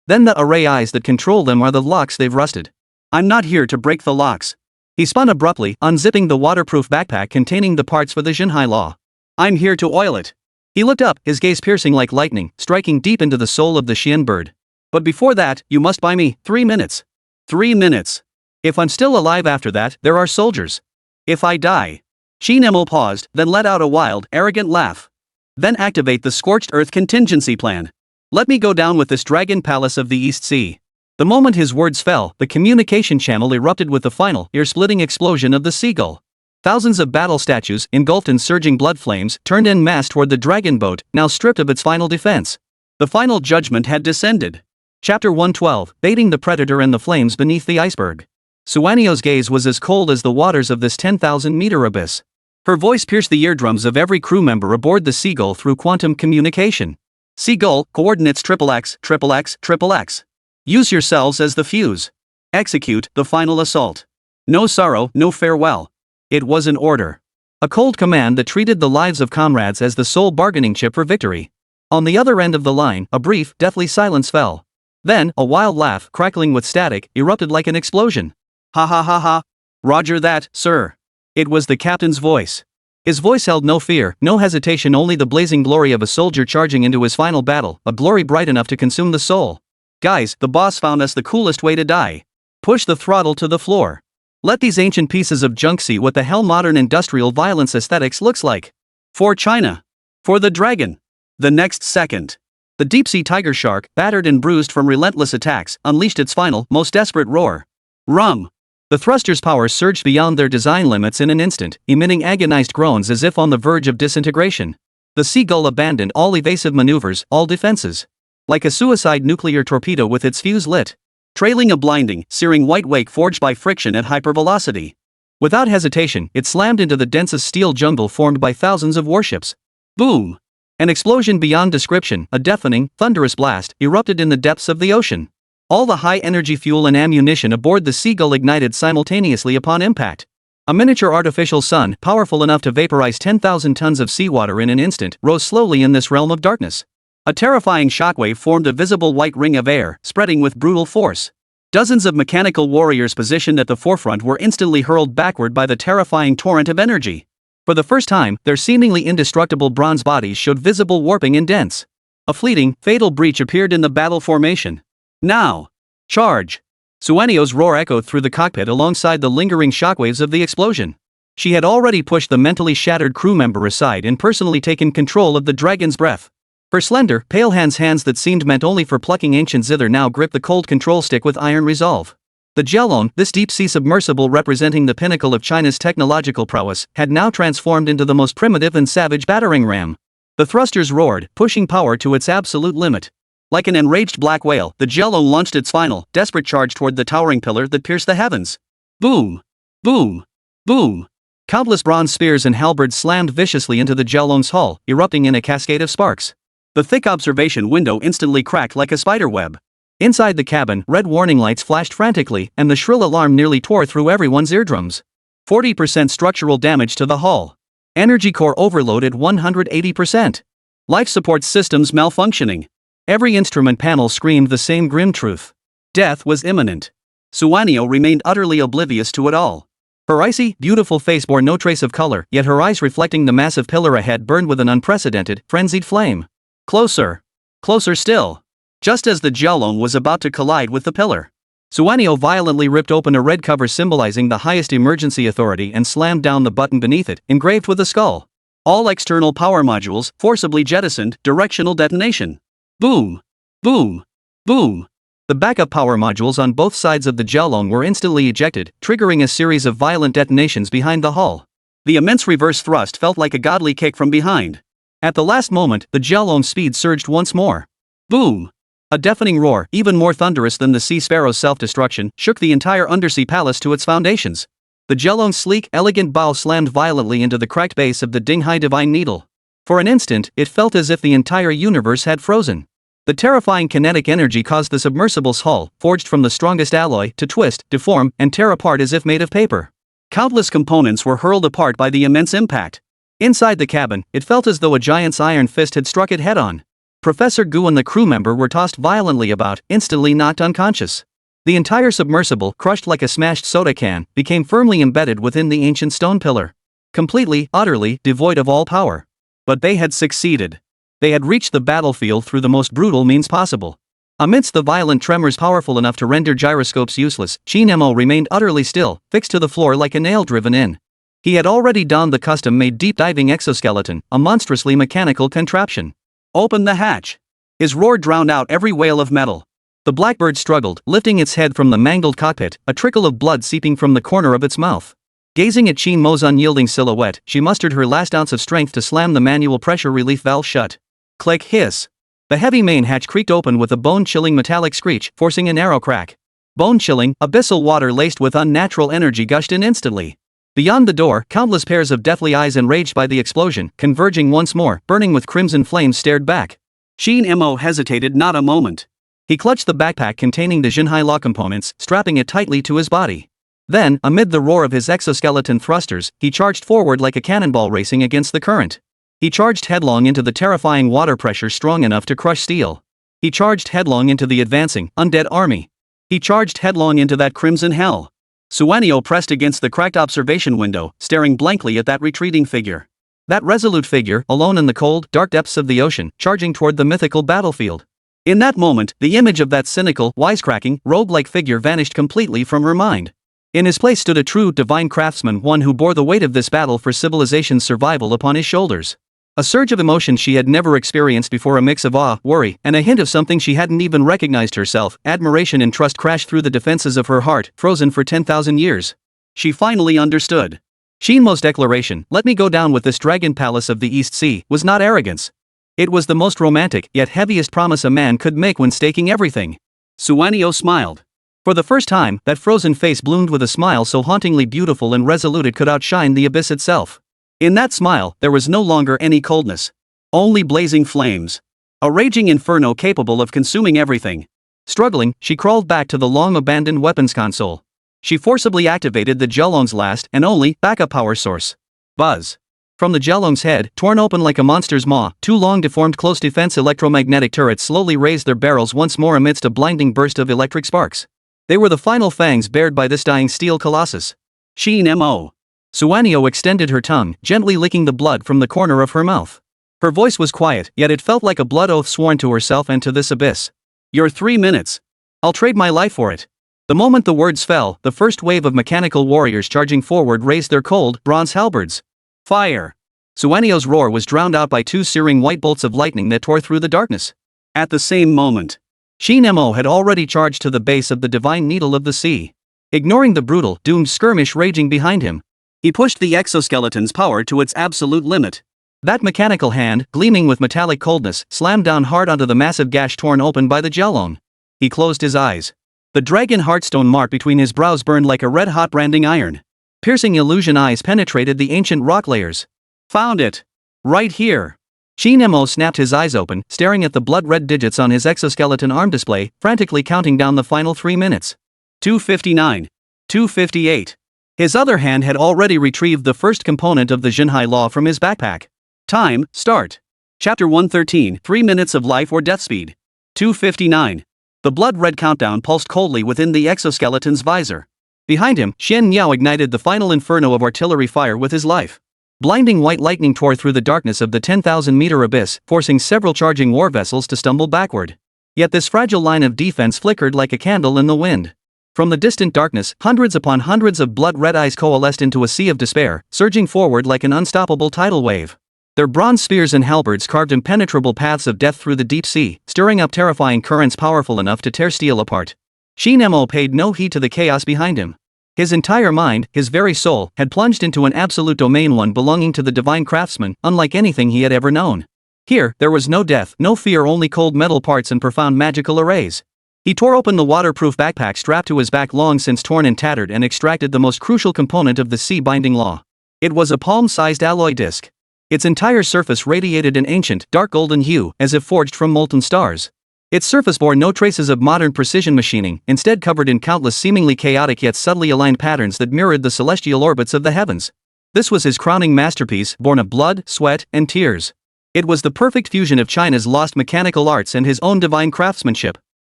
Speaker 1: Then the array eyes that control them are the locks they've rusted. I'm not here to break the locks. He spun abruptly, unzipping the waterproof backpack containing the parts for the Jinhai law. I'm here to oil it. He looked up, his gaze piercing like lightning, striking deep into the soul of the Xian bird. But before that, you must buy me 3 minutes. 3 minutes. If I'm still alive after that, there are soldiers. If I die. Qin Mo paused, then let out a wild, arrogant laugh. Then activate the scorched earth contingency plan. Let me go down with this dragon palace of the East Sea. The moment his words fell, the communication channel erupted with the final, ear-splitting explosion of the seagull. Thousands of battle statues, engulfed in surging blood flames, turned en masse toward the dragon boat, now stripped of its final defense. The final judgment had descended. Chapter 112, Baiting the Predator and the Flames Beneath the Iceberg. Suanio's gaze was as cold as the waters of this 10,000-meter abyss. Her voice pierced the eardrums of every crew member aboard the Seagull through quantum communication. Seagull, coordinates XXX, XXX, XXX.
Speaker 2: Use yourselves as the fuse. Execute the final assault. No sorrow, no farewell. It was an order. A cold command that treated the lives of comrades as the sole bargaining chip for victory. On the other end of the line, a brief, deathly silence fell. Then, a wild laugh, crackling with static, erupted like an explosion. Ha ha ha ha. Roger that, sir. It was the captain's voice. His voice held no fear, no hesitation, only the blazing glory of a soldier charging into his final battle, a glory bright enough to consume the soul. Guys, the boss found us the coolest way to die. Push the throttle to the floor. Let these ancient pieces of junk see what the hell modern industrial violence aesthetics looks like. For China. For the dragon. The next second. The deep-sea tiger shark, battered and bruised from relentless attacks, unleashed its final, most desperate roar. Rum. The thruster's power surged beyond their design limits in an instant, emitting agonized groans as if on the verge of disintegration. The seagull abandoned all evasive maneuvers, all defenses. Like a suicide nuclear torpedo with its fuse lit. Trailing a blinding, searing white wake forged by friction at hypervelocity. Without hesitation, it slammed into the densest steel jungle formed by thousands of warships. Boom! An explosion beyond description, a deafening, thunderous blast, erupted in the depths of the ocean. All the high-energy fuel and ammunition aboard the Seagull ignited simultaneously upon impact. A miniature artificial sun, powerful enough to vaporize 10,000 tons of seawater in an instant, rose slowly in this realm of darkness. A terrifying shockwave formed a visible white ring of air, spreading with brutal force. Dozens of mechanical warriors positioned at the forefront were instantly hurled backward by the terrifying torrent of energy. For the first time, their seemingly indestructible bronze bodies showed visible warping and dents. A fleeting, fatal breach appeared in the battle formation. Now! Charge! Suanio's roar echoed through the cockpit alongside the lingering shockwaves of the explosion. She had already pushed the mentally shattered crew member aside and personally taken control of the dragon's breath. Her slender, pale hands that seemed meant only for plucking ancient zither now gripped the cold control stick with iron resolve. The Jelone, this deep-sea submersible representing the pinnacle of China's technological prowess, had now transformed into the most primitive and savage battering ram. The thrusters roared, pushing power to its absolute limit. Like an enraged black whale, the Jelone launched its final, desperate charge toward the towering pillar that pierced the heavens. Boom! Boom! Boom! Countless bronze spears and halberds slammed viciously into the Jelone's hull, erupting in a cascade of sparks. The thick observation window instantly cracked like a spiderweb. Inside the cabin, red warning lights flashed frantically, and the shrill alarm nearly tore through everyone's eardrums. 40% structural damage to the hull. Energy core overload at 180%. Life support systems malfunctioning. Every instrument panel screamed the same grim truth. Death was imminent. Suanio remained utterly oblivious to it all. Her icy, beautiful face bore no trace of color, yet her eyes reflecting the massive pillar ahead burned with an unprecedented, frenzied flame. Closer. Closer still. Just as the Jelone was about to collide with the pillar, Suanio violently ripped open a red cover symbolizing the highest emergency authority and slammed down the button beneath it, engraved with a skull. All external power modules forcibly jettisoned, directional detonation. Boom. Boom. Boom. The backup power modules on both sides of the Jelone were instantly ejected, triggering a series of violent detonations behind the hull. The immense reverse thrust felt like a godly kick from behind. At the last moment, the Jelone's speed surged once more. Boom! A deafening roar, even more thunderous than the Sea Sparrow's self-destruction, shook the entire undersea palace to its foundations. The Jelone's sleek, elegant bow slammed violently into the cracked base of the Dinghai Divine Needle. For an instant, it felt as if the entire universe had frozen. The terrifying kinetic energy caused the submersible's hull, forged from the strongest alloy, to twist, deform, and tear apart as if made of paper. Countless components were hurled apart by the immense impact. Inside the cabin, it felt as though a giant's iron fist had struck it head-on. Professor Gu and the crew member were tossed violently about, instantly knocked unconscious. The entire submersible, crushed like a smashed soda can, became firmly embedded within the ancient stone pillar. Completely, utterly, devoid of all power. But they had succeeded. They had reached the battlefield through the most brutal means possible. Amidst the violent tremors powerful enough to render gyroscopes useless, Qin Mo remained utterly still, fixed to the floor like a nail driven in. He had already donned the custom-made deep-diving exoskeleton, a monstrously mechanical contraption. Open the hatch. His roar drowned out every wail of metal. The blackbird struggled, lifting its head from the mangled cockpit, a trickle of blood seeping from the corner of its mouth. Gazing at Qin Mo's unyielding silhouette, she mustered her last ounce of strength to slam the manual pressure relief valve shut. Click, hiss. The heavy main hatch creaked open with a bone-chilling metallic screech, forcing a narrow crack. Bone-chilling, abyssal water laced with unnatural energy gushed in instantly. Beyond the door, countless pairs of deathly eyes enraged by the explosion, converging once more, burning with crimson flames stared back. Qin Mo hesitated not a moment.
Speaker 1: He clutched the backpack containing the Jinhai Law components, strapping it tightly to his body. Then, amid the roar of his exoskeleton thrusters, he charged forward like a cannonball racing against the current. He charged headlong into the terrifying water pressure strong enough to crush steel. He charged headlong into the advancing, undead army. He charged headlong into that crimson hell. Suanio pressed against the cracked observation window, staring blankly at that retreating figure. That resolute figure, alone in the cold, dark depths of the ocean, charging toward the mythical battlefield. In that moment, the image of that cynical, wisecracking, rogue-like figure vanished completely from her mind. In his place stood a true, divine craftsman, one who bore the weight of this battle for civilization's survival upon his shoulders. A surge of emotion she had never experienced before, a mix of awe, worry, and a hint of something she hadn't even recognized herself, admiration and trust crashed through the defenses of her heart, frozen for 10,000 years. She finally understood. Qin Mo's declaration, "Let me go down with this dragon palace of the East Sea," was not arrogance. It was the most romantic, yet heaviest promise a man could make when staking everything. Suanio smiled. For the first time, that frozen face bloomed with a smile so hauntingly beautiful and resolute it could outshine the abyss itself. In that smile, there was no longer any coldness. Only blazing flames. A raging inferno capable of consuming everything. Struggling, she crawled back to the long-abandoned weapons console. She forcibly activated the Jelong's last and only backup power source. Buzz. From the Jelong's head, torn open like a monster's maw, two long deformed close defense electromagnetic turrets slowly raised their barrels once more amidst a blinding burst of electric sparks. They were the final fangs bared by this dying steel colossus. Qin Mo. Suanio extended her tongue, gently licking the blood from the corner of her mouth. Her voice was quiet, yet it felt like a blood oath sworn to herself and to this abyss. "Your 3 minutes. I'll trade my life for it." The moment the words fell, the first wave of mechanical warriors charging forward raised their cold, bronze halberds. Fire! Suanio's roar was drowned out by two searing white bolts of lightning that tore through the darkness. At the same moment, Qin Mo had already charged to the base of the divine needle of the sea. Ignoring the brutal, doomed skirmish raging behind him, he pushed the exoskeleton's power to its absolute limit. That mechanical hand, gleaming with metallic coldness, slammed down hard onto the massive gash torn open by the Jelong. He closed his eyes. The dragon heartstone mark between his brows burned like a red-hot branding iron. Piercing illusion eyes penetrated the ancient rock layers. "Found it. Right here." Qin Mo snapped his eyes open, staring at the blood-red digits on his exoskeleton arm display, frantically counting down the final 3 minutes. 2:59. 2:58. His other hand had already retrieved the first component of the Jinhai Law from his backpack. Time, start. Chapter 113, 3 minutes of life or death speed. 2:59. The blood-red countdown pulsed coldly within the exoskeleton's visor. Behind him, Shen Niao ignited the final inferno of artillery fire with his life. Blinding white lightning tore through the darkness of the 10,000-meter abyss, forcing several charging war vessels to stumble backward. Yet this fragile line of defense flickered like a candle in the wind. From the distant darkness, hundreds upon hundreds of blood-red eyes coalesced into a sea of despair, surging forward like an unstoppable tidal wave. Their bronze spears and halberds carved impenetrable paths of death through the deep sea, stirring up terrifying currents powerful enough to tear steel apart. Qin Mo paid no heed to the chaos behind him. His entire mind, his very soul, had plunged into an absolute domain, one belonging to the divine craftsman, unlike anything he had ever known. Here, there was no death, no fear, only cold metal parts and profound magical arrays. He tore open the waterproof backpack strapped to his back, long since torn and tattered, and extracted the most crucial component of the sea-binding law. It was a palm-sized alloy disc. Its entire surface radiated an ancient, dark golden hue, as if forged from molten stars. Its surface bore no traces of modern precision machining, instead covered in countless seemingly chaotic yet subtly aligned patterns that mirrored the celestial orbits of the heavens. This was his crowning masterpiece, born of blood, sweat, and tears. It was the perfect fusion of China's lost mechanical arts and his own divine craftsmanship.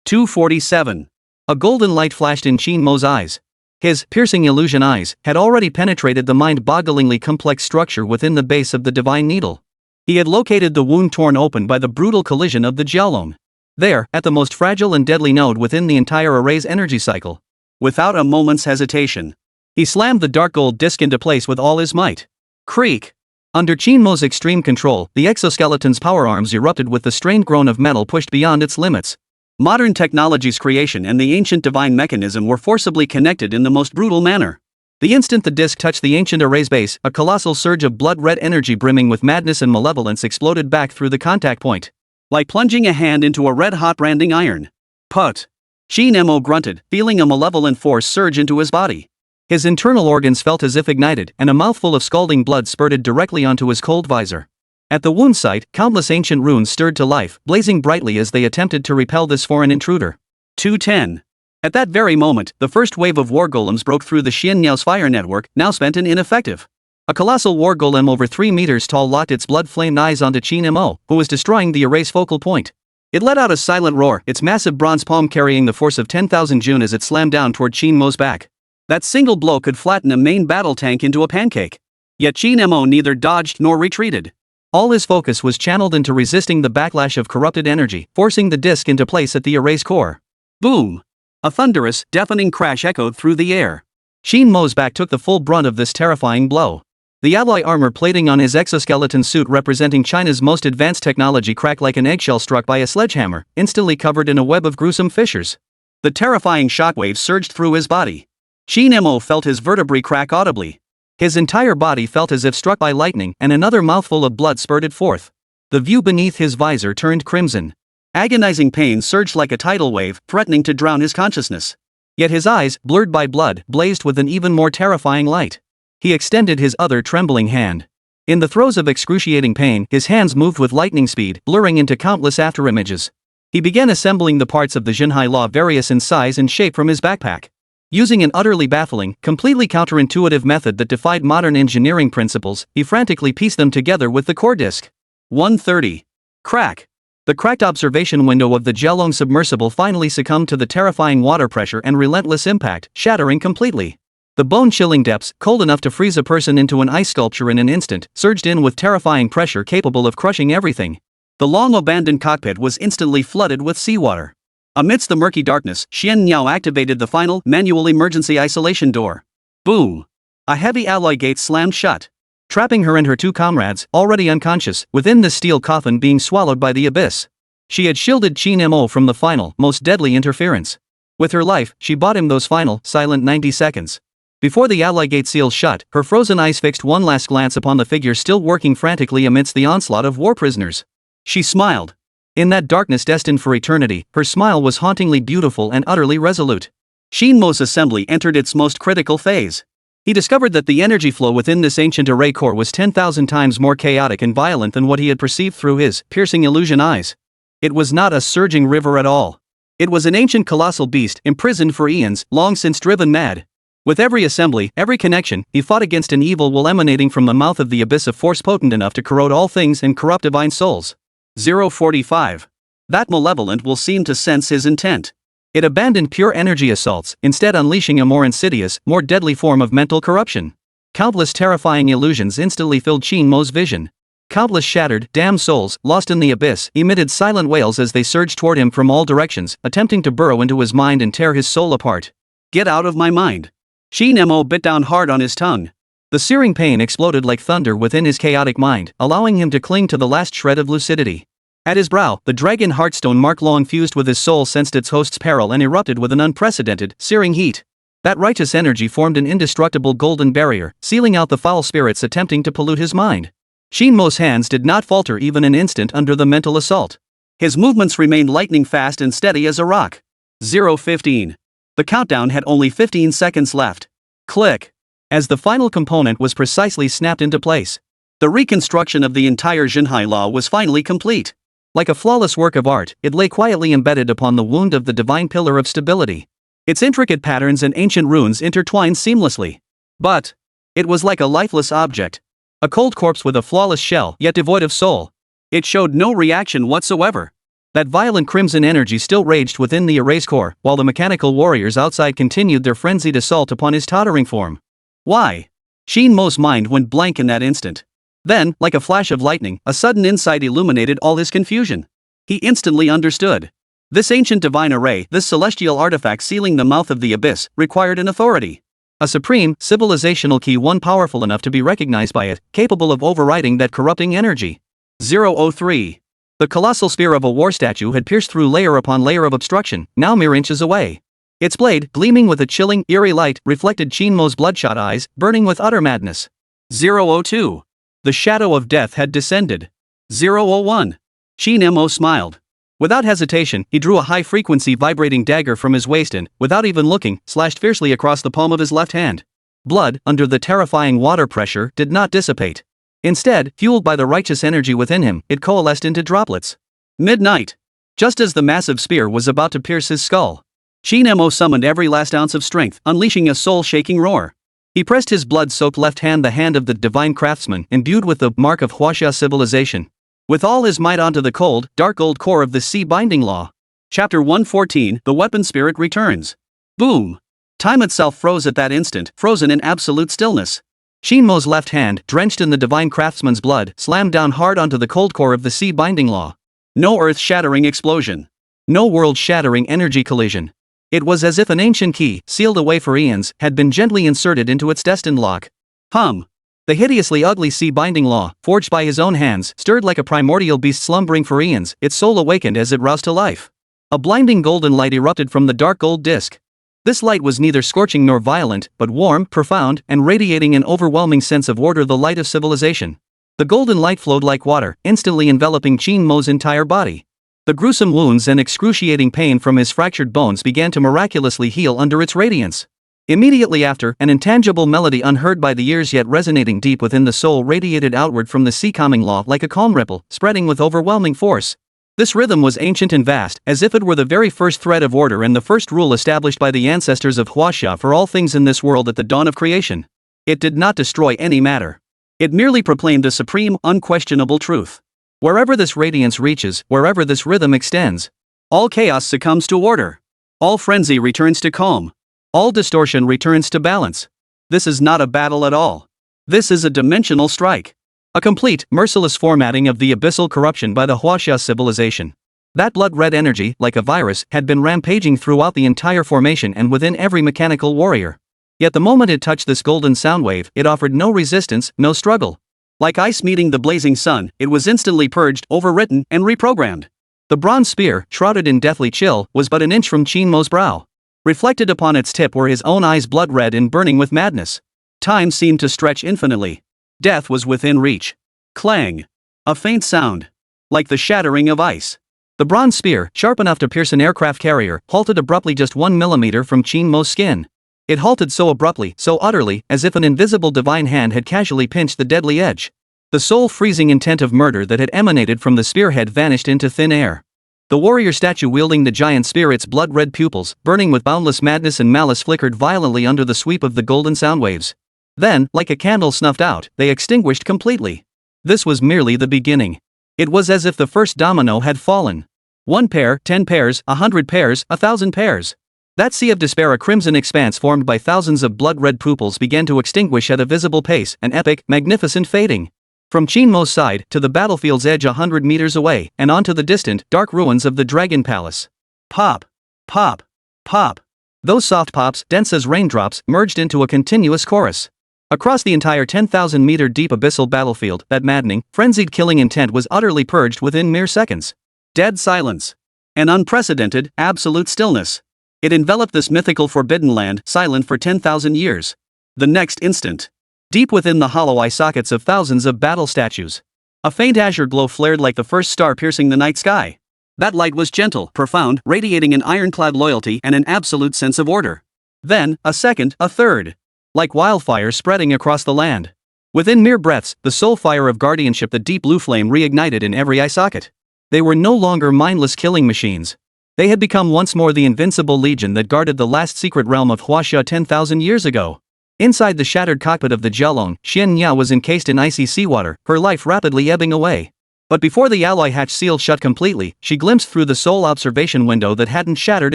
Speaker 1: 2:47. A golden light flashed in Qin Mo's eyes. His piercing illusion eyes had already penetrated the mind-bogglingly complex structure within the base of the divine needle. He had located the wound torn open by the brutal collision of the Jelong. There, at the most fragile and deadly node within the entire array's energy cycle. Without a moment's hesitation, he slammed the dark gold disc into place with all his might. Creak! Under Qin Mo's extreme control, the exoskeleton's power arms erupted with the strained groan of metal pushed beyond its limits. Modern technology's creation and the ancient divine mechanism were forcibly connected in the most brutal manner. The instant the disc touched the ancient array's base, a colossal surge of blood-red energy brimming with madness and malevolence exploded back through the contact point. Like plunging a hand into a red-hot branding iron. Put! Qin Mo grunted, feeling a malevolent force surge into his body. His internal organs felt as if ignited, and a mouthful of scalding blood spurted directly onto his cold visor. At the wound site, countless ancient runes stirred to life, blazing brightly as they attempted to repel this foreign intruder.
Speaker 2: 210. At that very moment, the first wave of war golems broke through the Qin Mo's fire network, now spent and ineffective. A colossal war golem over 3 meters tall locked its blood-flamed eyes onto Qin Mo, who was destroying the array's focal point. It let out a silent roar, its massive bronze palm carrying the force of 10,000 Jun as it slammed down toward Qin Mo's back. That single blow could flatten a main battle tank into a pancake. Yet Qin Mo neither dodged nor retreated.
Speaker 1: All his focus was channeled into resisting the backlash of corrupted energy, forcing the disc into place at the array's core.
Speaker 2: Boom! A thunderous, deafening crash echoed through the air.
Speaker 1: Qin Mo's back took the full brunt of this terrifying blow. The alloy armor plating on his exoskeleton suit representing China's most advanced technology cracked like an eggshell struck by a sledgehammer, instantly covered in a web of gruesome fissures.
Speaker 2: The terrifying shockwaves surged through his body. Qin Mo felt his vertebrae crack audibly.
Speaker 1: His entire body felt as if struck by lightning, and another mouthful of blood spurted forth. The view beneath his visor turned crimson.
Speaker 2: Agonizing pain surged like a tidal wave, threatening to drown his consciousness.
Speaker 1: Yet his eyes, blurred by blood, blazed with an even more terrifying light. He extended his other trembling hand. In the throes of excruciating pain, his hands moved with lightning speed, blurring into countless afterimages. He began assembling the parts of the Jinhai Law, various in size and shape, from his backpack. Using an utterly baffling, completely counterintuitive method that defied modern engineering principles, he frantically pieced them together with the core disc.
Speaker 2: 130. Crack.
Speaker 1: The cracked observation window of the Zheolong submersible finally succumbed to the terrifying water pressure and relentless impact, shattering completely. The bone-chilling depths, cold enough to freeze a person into an ice sculpture in an instant, surged in with terrifying pressure capable of crushing everything.
Speaker 2: The long-abandoned cockpit was instantly flooded with seawater. Amidst the murky darkness, Xian Niao activated the final, manual emergency isolation door. Boom! A heavy alloy gate slammed shut,
Speaker 1: trapping her and her 2 comrades, already unconscious, within the steel coffin being swallowed by the abyss. She had shielded Qin Mo from the final, most deadly interference. With her life, she bought him those final, silent 90 seconds. Before the alloy gate seals shut, her frozen eyes fixed one last glance upon the figure still working frantically amidst the onslaught of war prisoners.
Speaker 2: She smiled.
Speaker 1: In that darkness destined for eternity, her smile was hauntingly beautiful and utterly resolute.
Speaker 2: Qin Mo's assembly entered its most critical phase. He discovered that the energy flow within this ancient array core was 10,000 times more chaotic and violent than what he had perceived through his piercing illusion eyes. It was not a surging river at all. It was an ancient colossal beast imprisoned for eons, long since driven mad. With every assembly, every connection, he fought against an evil will emanating from the mouth of the abyss, of force potent enough to corrode all things and corrupt divine souls. 045. That malevolent will seemed to sense his intent.
Speaker 1: It abandoned pure energy assaults, instead unleashing a more insidious, more deadly form of mental corruption. Countless terrifying illusions instantly filled Qin Mo's vision. Countless shattered, damned souls, lost in the abyss, emitted silent wails as they surged toward him from all directions, attempting to burrow into his mind and tear his soul apart.
Speaker 2: Get out of my mind. Qin Mo bit down hard on his tongue.
Speaker 1: The searing pain exploded like thunder within his chaotic mind, allowing him to cling to the last shred of lucidity. At his brow, the dragon heartstone mark long fused with his soul sensed its host's peril and erupted with an unprecedented, searing heat. That righteous energy formed an indestructible golden barrier, sealing out the foul spirits attempting to pollute his mind. Qin Mo's hands did not falter even an instant under the mental assault.
Speaker 2: His movements remained lightning fast and steady as a rock. 015. The countdown had only 15 seconds left. Click.
Speaker 1: As the final component was precisely snapped into place,
Speaker 2: the reconstruction of the entire Jinhai Law was finally complete.
Speaker 1: Like a flawless work of art, it lay quietly embedded upon the wound of the divine pillar of stability. Its intricate patterns and ancient runes intertwined seamlessly. But it was like a lifeless object. A cold corpse with a flawless shell, yet devoid of soul.
Speaker 2: It showed no reaction whatsoever.
Speaker 1: That violent crimson energy still raged within the array's core, while the mechanical warriors outside continued their frenzied assault upon his tottering form.
Speaker 2: Why? Qin Mo's mind went blank in that instant. Then, like a flash of lightning, a sudden insight illuminated all his confusion. He instantly understood. This ancient divine array, this celestial artifact sealing the mouth of the abyss, required an authority.
Speaker 1: A supreme, civilizational key, one powerful enough to be recognized by it, capable of overriding that corrupting energy.
Speaker 2: 003. The colossal spear of a war statue had pierced through layer upon layer of obstruction, now mere inches away.
Speaker 1: Its blade, gleaming with a chilling, eerie light, reflected Qin Mo's bloodshot eyes, burning with utter madness.
Speaker 2: 002. The shadow of death had descended. 001. Qin Mo smiled. Without hesitation, he drew a high-frequency vibrating dagger from his waist and, without even looking, slashed fiercely across the palm of his left hand.
Speaker 1: Blood, under the terrifying water pressure, did not dissipate. Instead, fueled by the righteous energy within him, it coalesced into droplets.
Speaker 2: Midnight. Just as the massive spear was about to pierce his skull, Qin Mo summoned every last ounce of strength, unleashing a soul-shaking roar. He pressed his blood-soaked left hand, the hand of the divine craftsman, imbued with the mark of Huaxia civilization, with all his might onto the cold, dark gold core of the sea binding law. Chapter 114, The Weapon Spirit Returns. Boom! Time itself froze at that instant, frozen in absolute stillness.
Speaker 1: Qin Mo's left hand, drenched in the divine craftsman's blood, slammed down hard onto the cold core of the sea binding law.
Speaker 2: No earth-shattering explosion.
Speaker 1: No world-shattering energy collision. It was as if an ancient key, sealed away for eons, had been gently inserted into its destined lock.
Speaker 2: Hum.
Speaker 1: The hideously ugly sea binding law, forged by his own hands, stirred like a primordial beast slumbering for eons, its soul awakened as it roused to life. A blinding golden light erupted from the dark gold disk. This light was neither scorching nor violent, but warm, profound, and radiating an overwhelming sense of order, the light of civilization. The golden light flowed like water, instantly enveloping Qin Mo's entire body. The gruesome wounds and excruciating pain from his fractured bones began to miraculously heal under its radiance. Immediately after, an intangible melody unheard by the ears yet resonating deep within the soul radiated outward from the sea calming law like a calm ripple, spreading with overwhelming force. This rhythm was ancient and vast, as if it were the very first thread of order and the first rule established by the ancestors of Huaxia for all things in this world at the dawn of creation. It did not destroy any matter. It merely proclaimed the supreme, unquestionable truth. Wherever this radiance reaches, wherever this rhythm extends,
Speaker 2: all chaos succumbs to order. All frenzy returns to calm.
Speaker 1: All distortion returns to balance.
Speaker 2: This is not a battle at all. This is a dimensional strike.
Speaker 1: A complete, merciless formatting of the abyssal corruption by the Huaxia civilization. That blood-red energy, like a virus, had been rampaging throughout the entire formation and within every mechanical warrior. Yet the moment it touched this golden sound wave, it offered no resistance, no struggle.
Speaker 2: Like ice meeting the blazing sun, it was instantly purged, overwritten, and reprogrammed.
Speaker 1: The bronze spear, shrouded in deathly chill, was but an inch from Qin Mo's brow. Reflected upon its tip were his own eyes, blood-red and burning with madness.
Speaker 2: Time seemed to stretch infinitely. Death was within reach. Clang. A faint sound. Like the shattering of ice.
Speaker 1: The bronze spear, sharp enough to pierce an aircraft carrier, halted abruptly just 1 millimeter from Qin Mo's skin. It halted so abruptly, so utterly, as if an invisible divine hand had casually pinched the deadly edge. The soul-freezing intent of murder that had emanated from the spearhead vanished into thin air. The warrior statue wielding the giant spear, its blood-red pupils, burning with boundless madness and malice, flickered violently under the sweep of the golden sound waves. Then, like a candle snuffed out, they extinguished completely. This was merely the beginning. It was as if the first domino had fallen. 1 pair, 10 pairs, 100 pairs, 1,000 pairs. That sea of despair, a crimson expanse formed by thousands of blood-red pupils, began to extinguish at a visible pace, an epic, magnificent fading. From Qin Mo's side, to the battlefield's edge 100 meters away, and onto the distant, dark ruins of the Dragon Palace.
Speaker 2: Pop. Pop. Pop.
Speaker 1: Those soft pops, dense as raindrops, merged into a continuous chorus. Across the entire 10,000-meter deep abyssal battlefield, that maddening, frenzied killing intent was utterly purged within mere seconds.
Speaker 2: Dead silence. An unprecedented, absolute stillness. It enveloped this mythical forbidden land, silent for 10,000 years. The next instant, deep within the hollow eye sockets of thousands of battle statues, a faint azure glow flared like the first star piercing the night sky. That light was gentle, profound, radiating an ironclad loyalty and an absolute sense of order. Then, a second, a third. Like wildfire spreading across the land. Within mere breaths, the soul fire of guardianship, the deep blue flame, reignited in every eye socket. They were no longer mindless killing machines. They had become once more the invincible legion that guarded the last secret realm of Huaxia 10,000 years ago. Inside the shattered cockpit of the Jialong, Xian Ya was encased in icy seawater, her life rapidly ebbing away. But before the alloy hatch sealed shut completely, she glimpsed through the soul observation window that hadn't shattered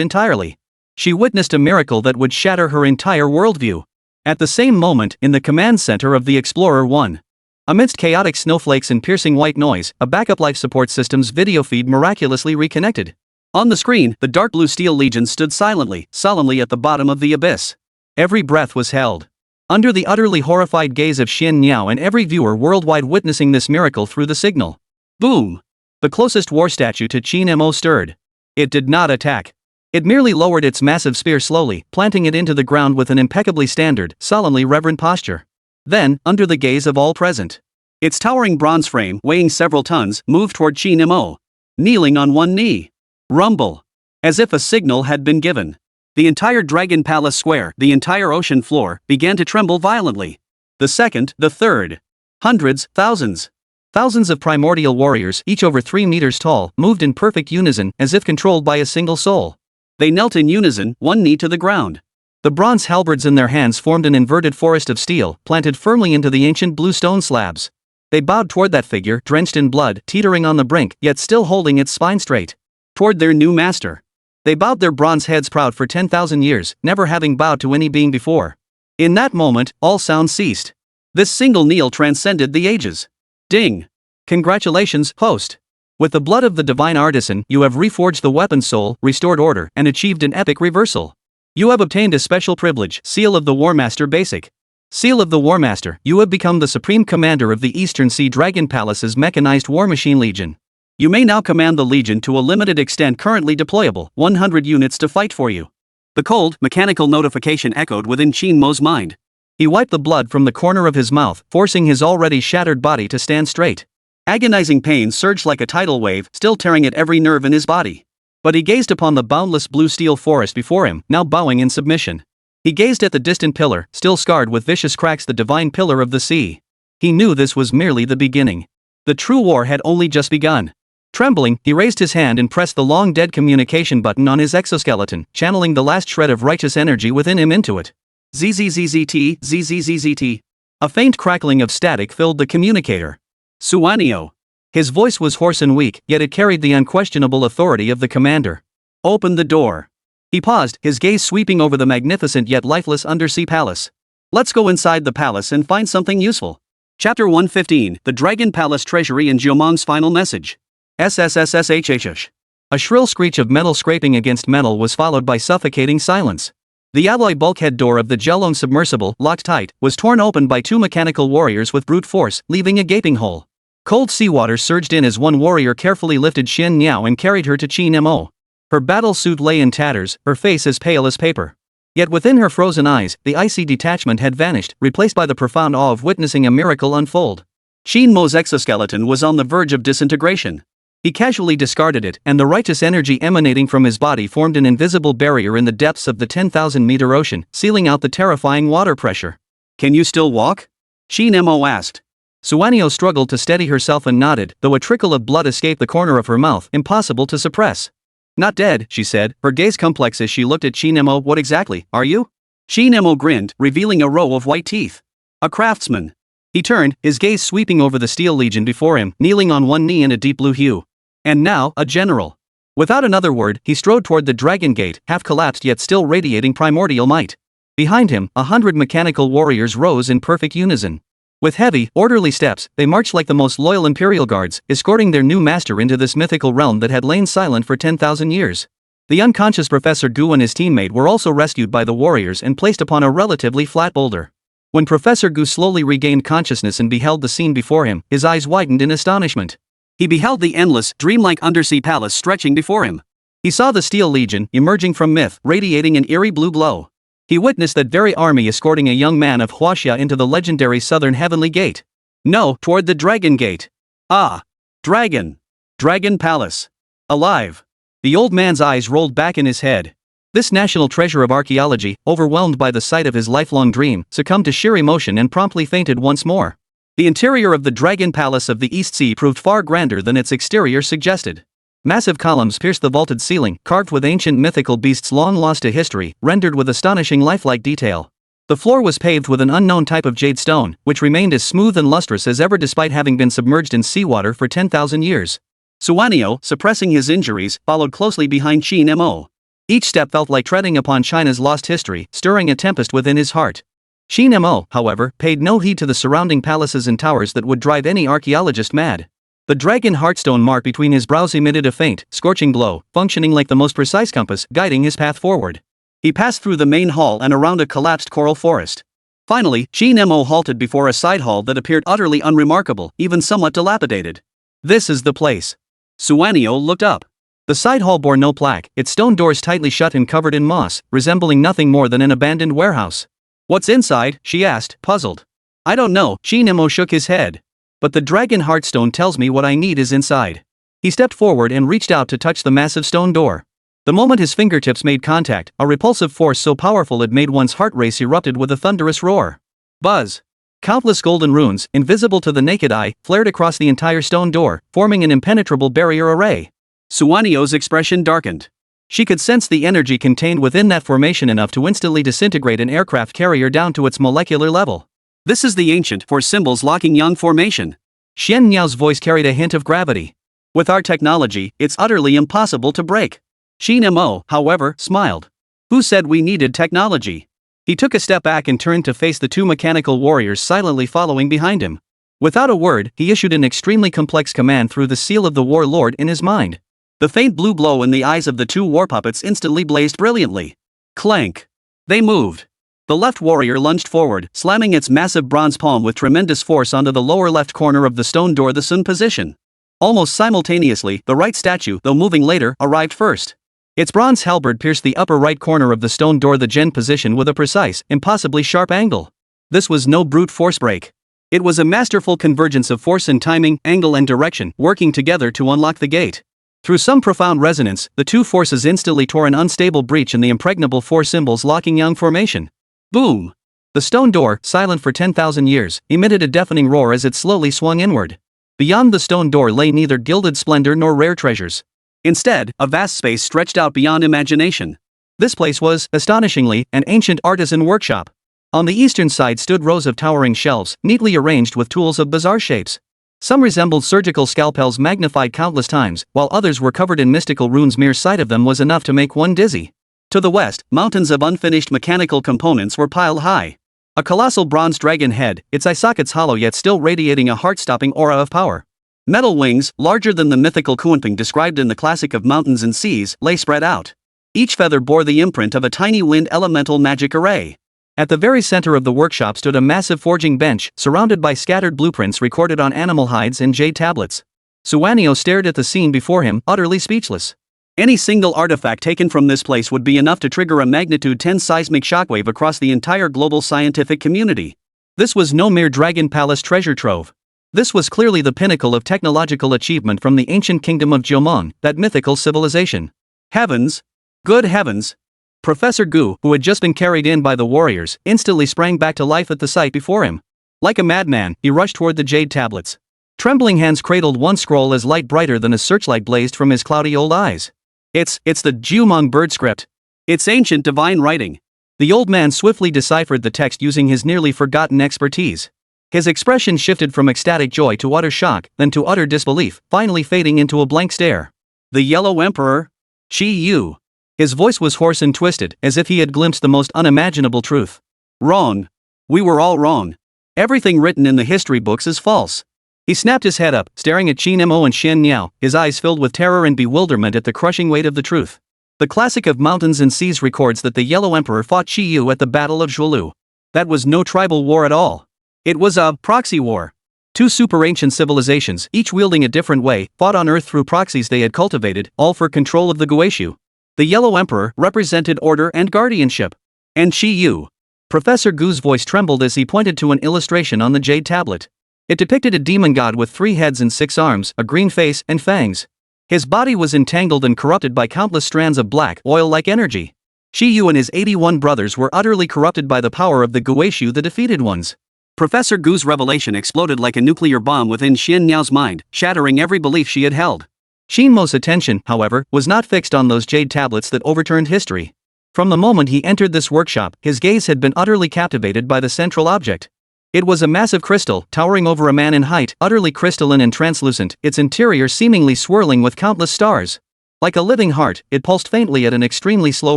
Speaker 2: entirely. She witnessed a miracle that would shatter her entire worldview. At the same moment, in the command center of the Explorer 1. Amidst chaotic snowflakes and piercing white noise, a backup life support system's video feed miraculously reconnected. On the screen, the dark blue steel legion stood silently, solemnly at the bottom of the abyss. Every breath was held. Under the utterly horrified gaze of Xian Niao and every viewer worldwide witnessing this miracle through the signal. Boom! The closest war statue to Qin Mo stirred. It did not attack. It merely lowered its massive spear slowly, planting it into the ground with an impeccably standard, solemnly reverent posture. Then, under the gaze of all present, its towering bronze frame, weighing several tons, moved toward Qin Mo, kneeling on one knee. Rumble. As if a signal had been given. The entire Dragon Palace square, the entire ocean floor, began to tremble violently. The second, the third. Hundreds, thousands. Thousands of primordial warriors, each over 3 meters tall, moved in perfect unison, as if controlled by a single soul. They knelt in unison, one knee to the ground. The bronze halberds in their hands formed an inverted forest of steel, planted firmly into the ancient blue stone slabs. They bowed toward that figure, drenched in blood, teetering on the brink, yet still holding its spine straight. Toward their new master. They bowed their bronze heads proud for 10,000 years, never having bowed to any being before. In that moment, all sound ceased. This single kneel transcended the ages. Ding! Congratulations, host! With the blood of the divine artisan, you have reforged the weapon soul, restored order, and achieved an epic reversal. You have obtained a special privilege, Seal of the Warmaster Basic. Seal of the Warmaster, you have become the supreme commander of the Eastern Sea Dragon Palace's mechanized war machine legion. You may now command the legion to a limited extent currently deployable, 100 units to fight for you. The cold, mechanical notification echoed within Qin Mo's mind. He wiped the blood from the corner of his mouth, forcing his already shattered body to stand straight. Agonizing pain surged like a tidal wave, still tearing at every nerve in his body. But he gazed upon the boundless blue steel forest before him, now bowing in submission. He gazed at the distant pillar, still scarred with vicious cracks, the divine pillar of the sea. He knew this was merely the beginning. The true war had only just begun. Trembling, he raised his hand and pressed the long-dead communication button on his exoskeleton, channeling the last shred of righteous energy within him into it. ZZZZT, ZZZZT. A faint crackling of static filled the communicator. Suanio. His voice was hoarse and weak, yet it carried the unquestionable authority of the commander. Open the door. He paused, his gaze sweeping over the magnificent yet lifeless undersea palace. Let's go inside the palace and find something useful. Chapter 115, The Dragon Palace Treasury and Jiumeng's Final Message. SSSSHHH. A shrill screech of metal scraping against metal was followed by suffocating silence. The alloy bulkhead door of the Gelong submersible, locked tight, was torn open by 2 mechanical warriors with brute force, leaving a gaping hole. Cold seawater surged in as one warrior carefully lifted Xin Niao and carried her to Qin Mo. Her battle suit lay in tatters, her face as pale as paper. Yet within her frozen eyes, the icy detachment had vanished, replaced by the profound awe of witnessing a miracle unfold. Qin Mo's exoskeleton was on the verge of disintegration. He casually discarded it, and the righteous energy emanating from his body formed an invisible barrier in the depths of the 10,000-meter ocean, sealing out the terrifying water pressure. Can you still walk? Qin Mo asked. Suanio struggled to steady herself and nodded, though a trickle of blood escaped the corner of her mouth, impossible to suppress. Not dead, she said, her gaze complex as she looked at Qin Mo. What exactly, are you? Qin Mo grinned, revealing a row of white teeth. A craftsman. He turned, his gaze sweeping over the steel legion before him, kneeling on one knee in a deep blue hue. And now, a general. Without another word, he strode toward the dragon gate, half-collapsed yet still radiating primordial might. Behind him, 100 mechanical warriors rose in perfect unison. With heavy, orderly steps, they marched like the most loyal imperial guards, escorting their new master into this mythical realm that had lain silent for 10,000 years. The unconscious Professor Gu and his teammate were also rescued by the warriors and placed upon a relatively flat boulder. When Professor Gu slowly regained consciousness and beheld the scene before him, his eyes widened in astonishment. He beheld the endless, dreamlike undersea palace stretching before him. He saw the Steel Legion, emerging from myth, radiating an eerie blue glow. He witnessed that very army escorting a young man of Huaxia into the legendary southern heavenly gate. No, toward the Dragon Gate. Ah! Dragon! Dragon Palace! Alive! The old man's eyes rolled back in his head. This national treasure of archaeology, overwhelmed by the sight of his lifelong dream, succumbed to sheer emotion and promptly fainted once more. The interior of the Dragon Palace of the East Sea proved far grander than its exterior suggested. Massive columns pierced the vaulted ceiling, carved with ancient mythical beasts long lost to history, rendered with astonishing lifelike detail. The floor was paved with an unknown type of jade stone, which remained as smooth and lustrous as ever despite having been submerged in seawater for 10,000 years. Suanio, suppressing his injuries, followed closely behind Qin Mo. Each step felt like treading upon China's lost history, stirring a tempest within his heart. Qin Mo, however, paid no heed to the surrounding palaces and towers that would drive any archaeologist mad. The dragon heartstone mark between his brows emitted a faint, scorching glow, functioning like the most precise compass, guiding his path forward. He passed through the main hall and around a collapsed coral forest. Finally, Qin Mo halted before a side hall that appeared utterly unremarkable, even somewhat dilapidated. This is the place. Suanio looked up. The side hall bore no plaque, its stone doors tightly shut and covered in moss, resembling nothing more than an abandoned warehouse. What's inside? She asked, puzzled. I don't know, Qin Mo shook his head. But the dragon heartstone tells me what I need is inside. He stepped forward and reached out to touch the massive stone door. The moment his fingertips made contact, a repulsive force so powerful it made one's heart race erupted with a thunderous roar. Buzz!
Speaker 1: Countless golden runes, invisible to the naked eye, flared across the entire stone door, forming an impenetrable barrier array.
Speaker 2: Suwanio's expression darkened.
Speaker 1: She could sense the energy contained within that formation enough to instantly disintegrate an aircraft carrier down to its molecular level.
Speaker 2: This is the ancient for symbols locking young formation.
Speaker 1: Xian Niao's voice carried a hint of gravity.
Speaker 2: With our technology, it's utterly impossible to break. Qin Mo, however, smiled. Who said we needed technology?
Speaker 1: He took a step back and turned to face the two mechanical warriors silently following behind him. Without a word, he issued an extremely complex command through the seal of the warlord in his mind.
Speaker 2: The faint blue glow in the eyes of the two war puppets instantly blazed brilliantly. Clank! They moved. The left warrior lunged forward, slamming its massive bronze palm with tremendous force onto the lower left corner of the stone door, the Sun position. Almost simultaneously, the right statue, though moving later, arrived first. Its bronze halberd pierced the upper right corner of the stone door, the Gen position, with a precise, impossibly sharp angle. This was no brute force break. It was a masterful convergence of force and timing, angle and direction, working together to unlock the gate. Through some profound resonance, the two forces instantly tore an unstable breach in the impregnable four symbols locking young formation. Boom! The stone door, silent for 10,000 years, emitted a deafening roar as it slowly swung inward. Beyond the stone door lay neither gilded splendor nor rare treasures. Instead, a vast space stretched out beyond imagination. This place was, astonishingly, an ancient artisan workshop. On the eastern side stood rows of towering shelves, neatly arranged with tools of bizarre shapes. Some resembled surgical scalpels magnified countless times, while others were covered in mystical runes. Mere sight of them was enough to make one dizzy. To the west, mountains of unfinished mechanical components were piled high. A colossal bronze dragon head, its eye sockets hollow yet still radiating a heart-stopping aura of power. Metal wings, larger than the mythical Kunping described in the classic of Mountains and Seas, lay spread out. Each feather bore the imprint of a tiny wind elemental magic array. At the very center of the workshop stood a massive forging bench, surrounded by scattered blueprints recorded on animal hides and jade tablets. Suwanio stared at the scene before him, utterly speechless. Any single artifact taken from this place would be enough to trigger a magnitude 10 seismic shockwave across the entire global scientific community. This was no mere Dragon Palace treasure trove. This was clearly the pinnacle of technological achievement from the ancient kingdom of Jomon, that mythical civilization. Heavens! Good heavens! Professor Gu, who had just been carried in by the warriors, instantly sprang back to life at the sight before him. Like a madman, he rushed toward the jade tablets. Trembling hands cradled one scroll as light brighter than a searchlight blazed from his cloudy old eyes. It's the Jumong bird script. It's ancient divine writing. The old man swiftly deciphered the text using his nearly forgotten expertise. His expression shifted from ecstatic joy to utter shock, then to utter disbelief, finally fading into a blank stare. The Yellow Emperor? Shi Yu. His voice was hoarse and twisted, as if he had glimpsed the most unimaginable truth. Wrong. We were all wrong. Everything written in the history books is false. He snapped his head up, staring at Qin Mo and Xian Niao, his eyes filled with terror and bewilderment at the crushing weight of the truth. The classic of Mountains and Seas records that the Yellow Emperor fought Shi Yu at the Battle of Zhuolu. That was no tribal war at all. It was a proxy war. Two super-ancient civilizations, each wielding a different way, fought on Earth through proxies they had cultivated, all for control of the Guishu. The Yellow Emperor represented order and guardianship. And Shi Yu. Professor Gu's voice trembled as he pointed to an illustration on the jade tablet. It depicted a demon god with 3 heads and 6 arms, a green face, and fangs. His body was entangled and corrupted by countless strands of black, oil-like energy. Shi Yu and his 81 brothers were utterly corrupted by the power of the Guishu, the defeated ones. Professor Gu's revelation exploded like a nuclear bomb within Xian Niao's mind, shattering every belief she had held. Qin Mo's attention, however, was not fixed on those jade tablets that overturned history. From the moment he entered this workshop, his gaze had been utterly captivated by the central object. It was a massive crystal, towering over a man in height, utterly crystalline and translucent, its interior seemingly swirling with countless stars. Like a living heart, it pulsed faintly at an extremely slow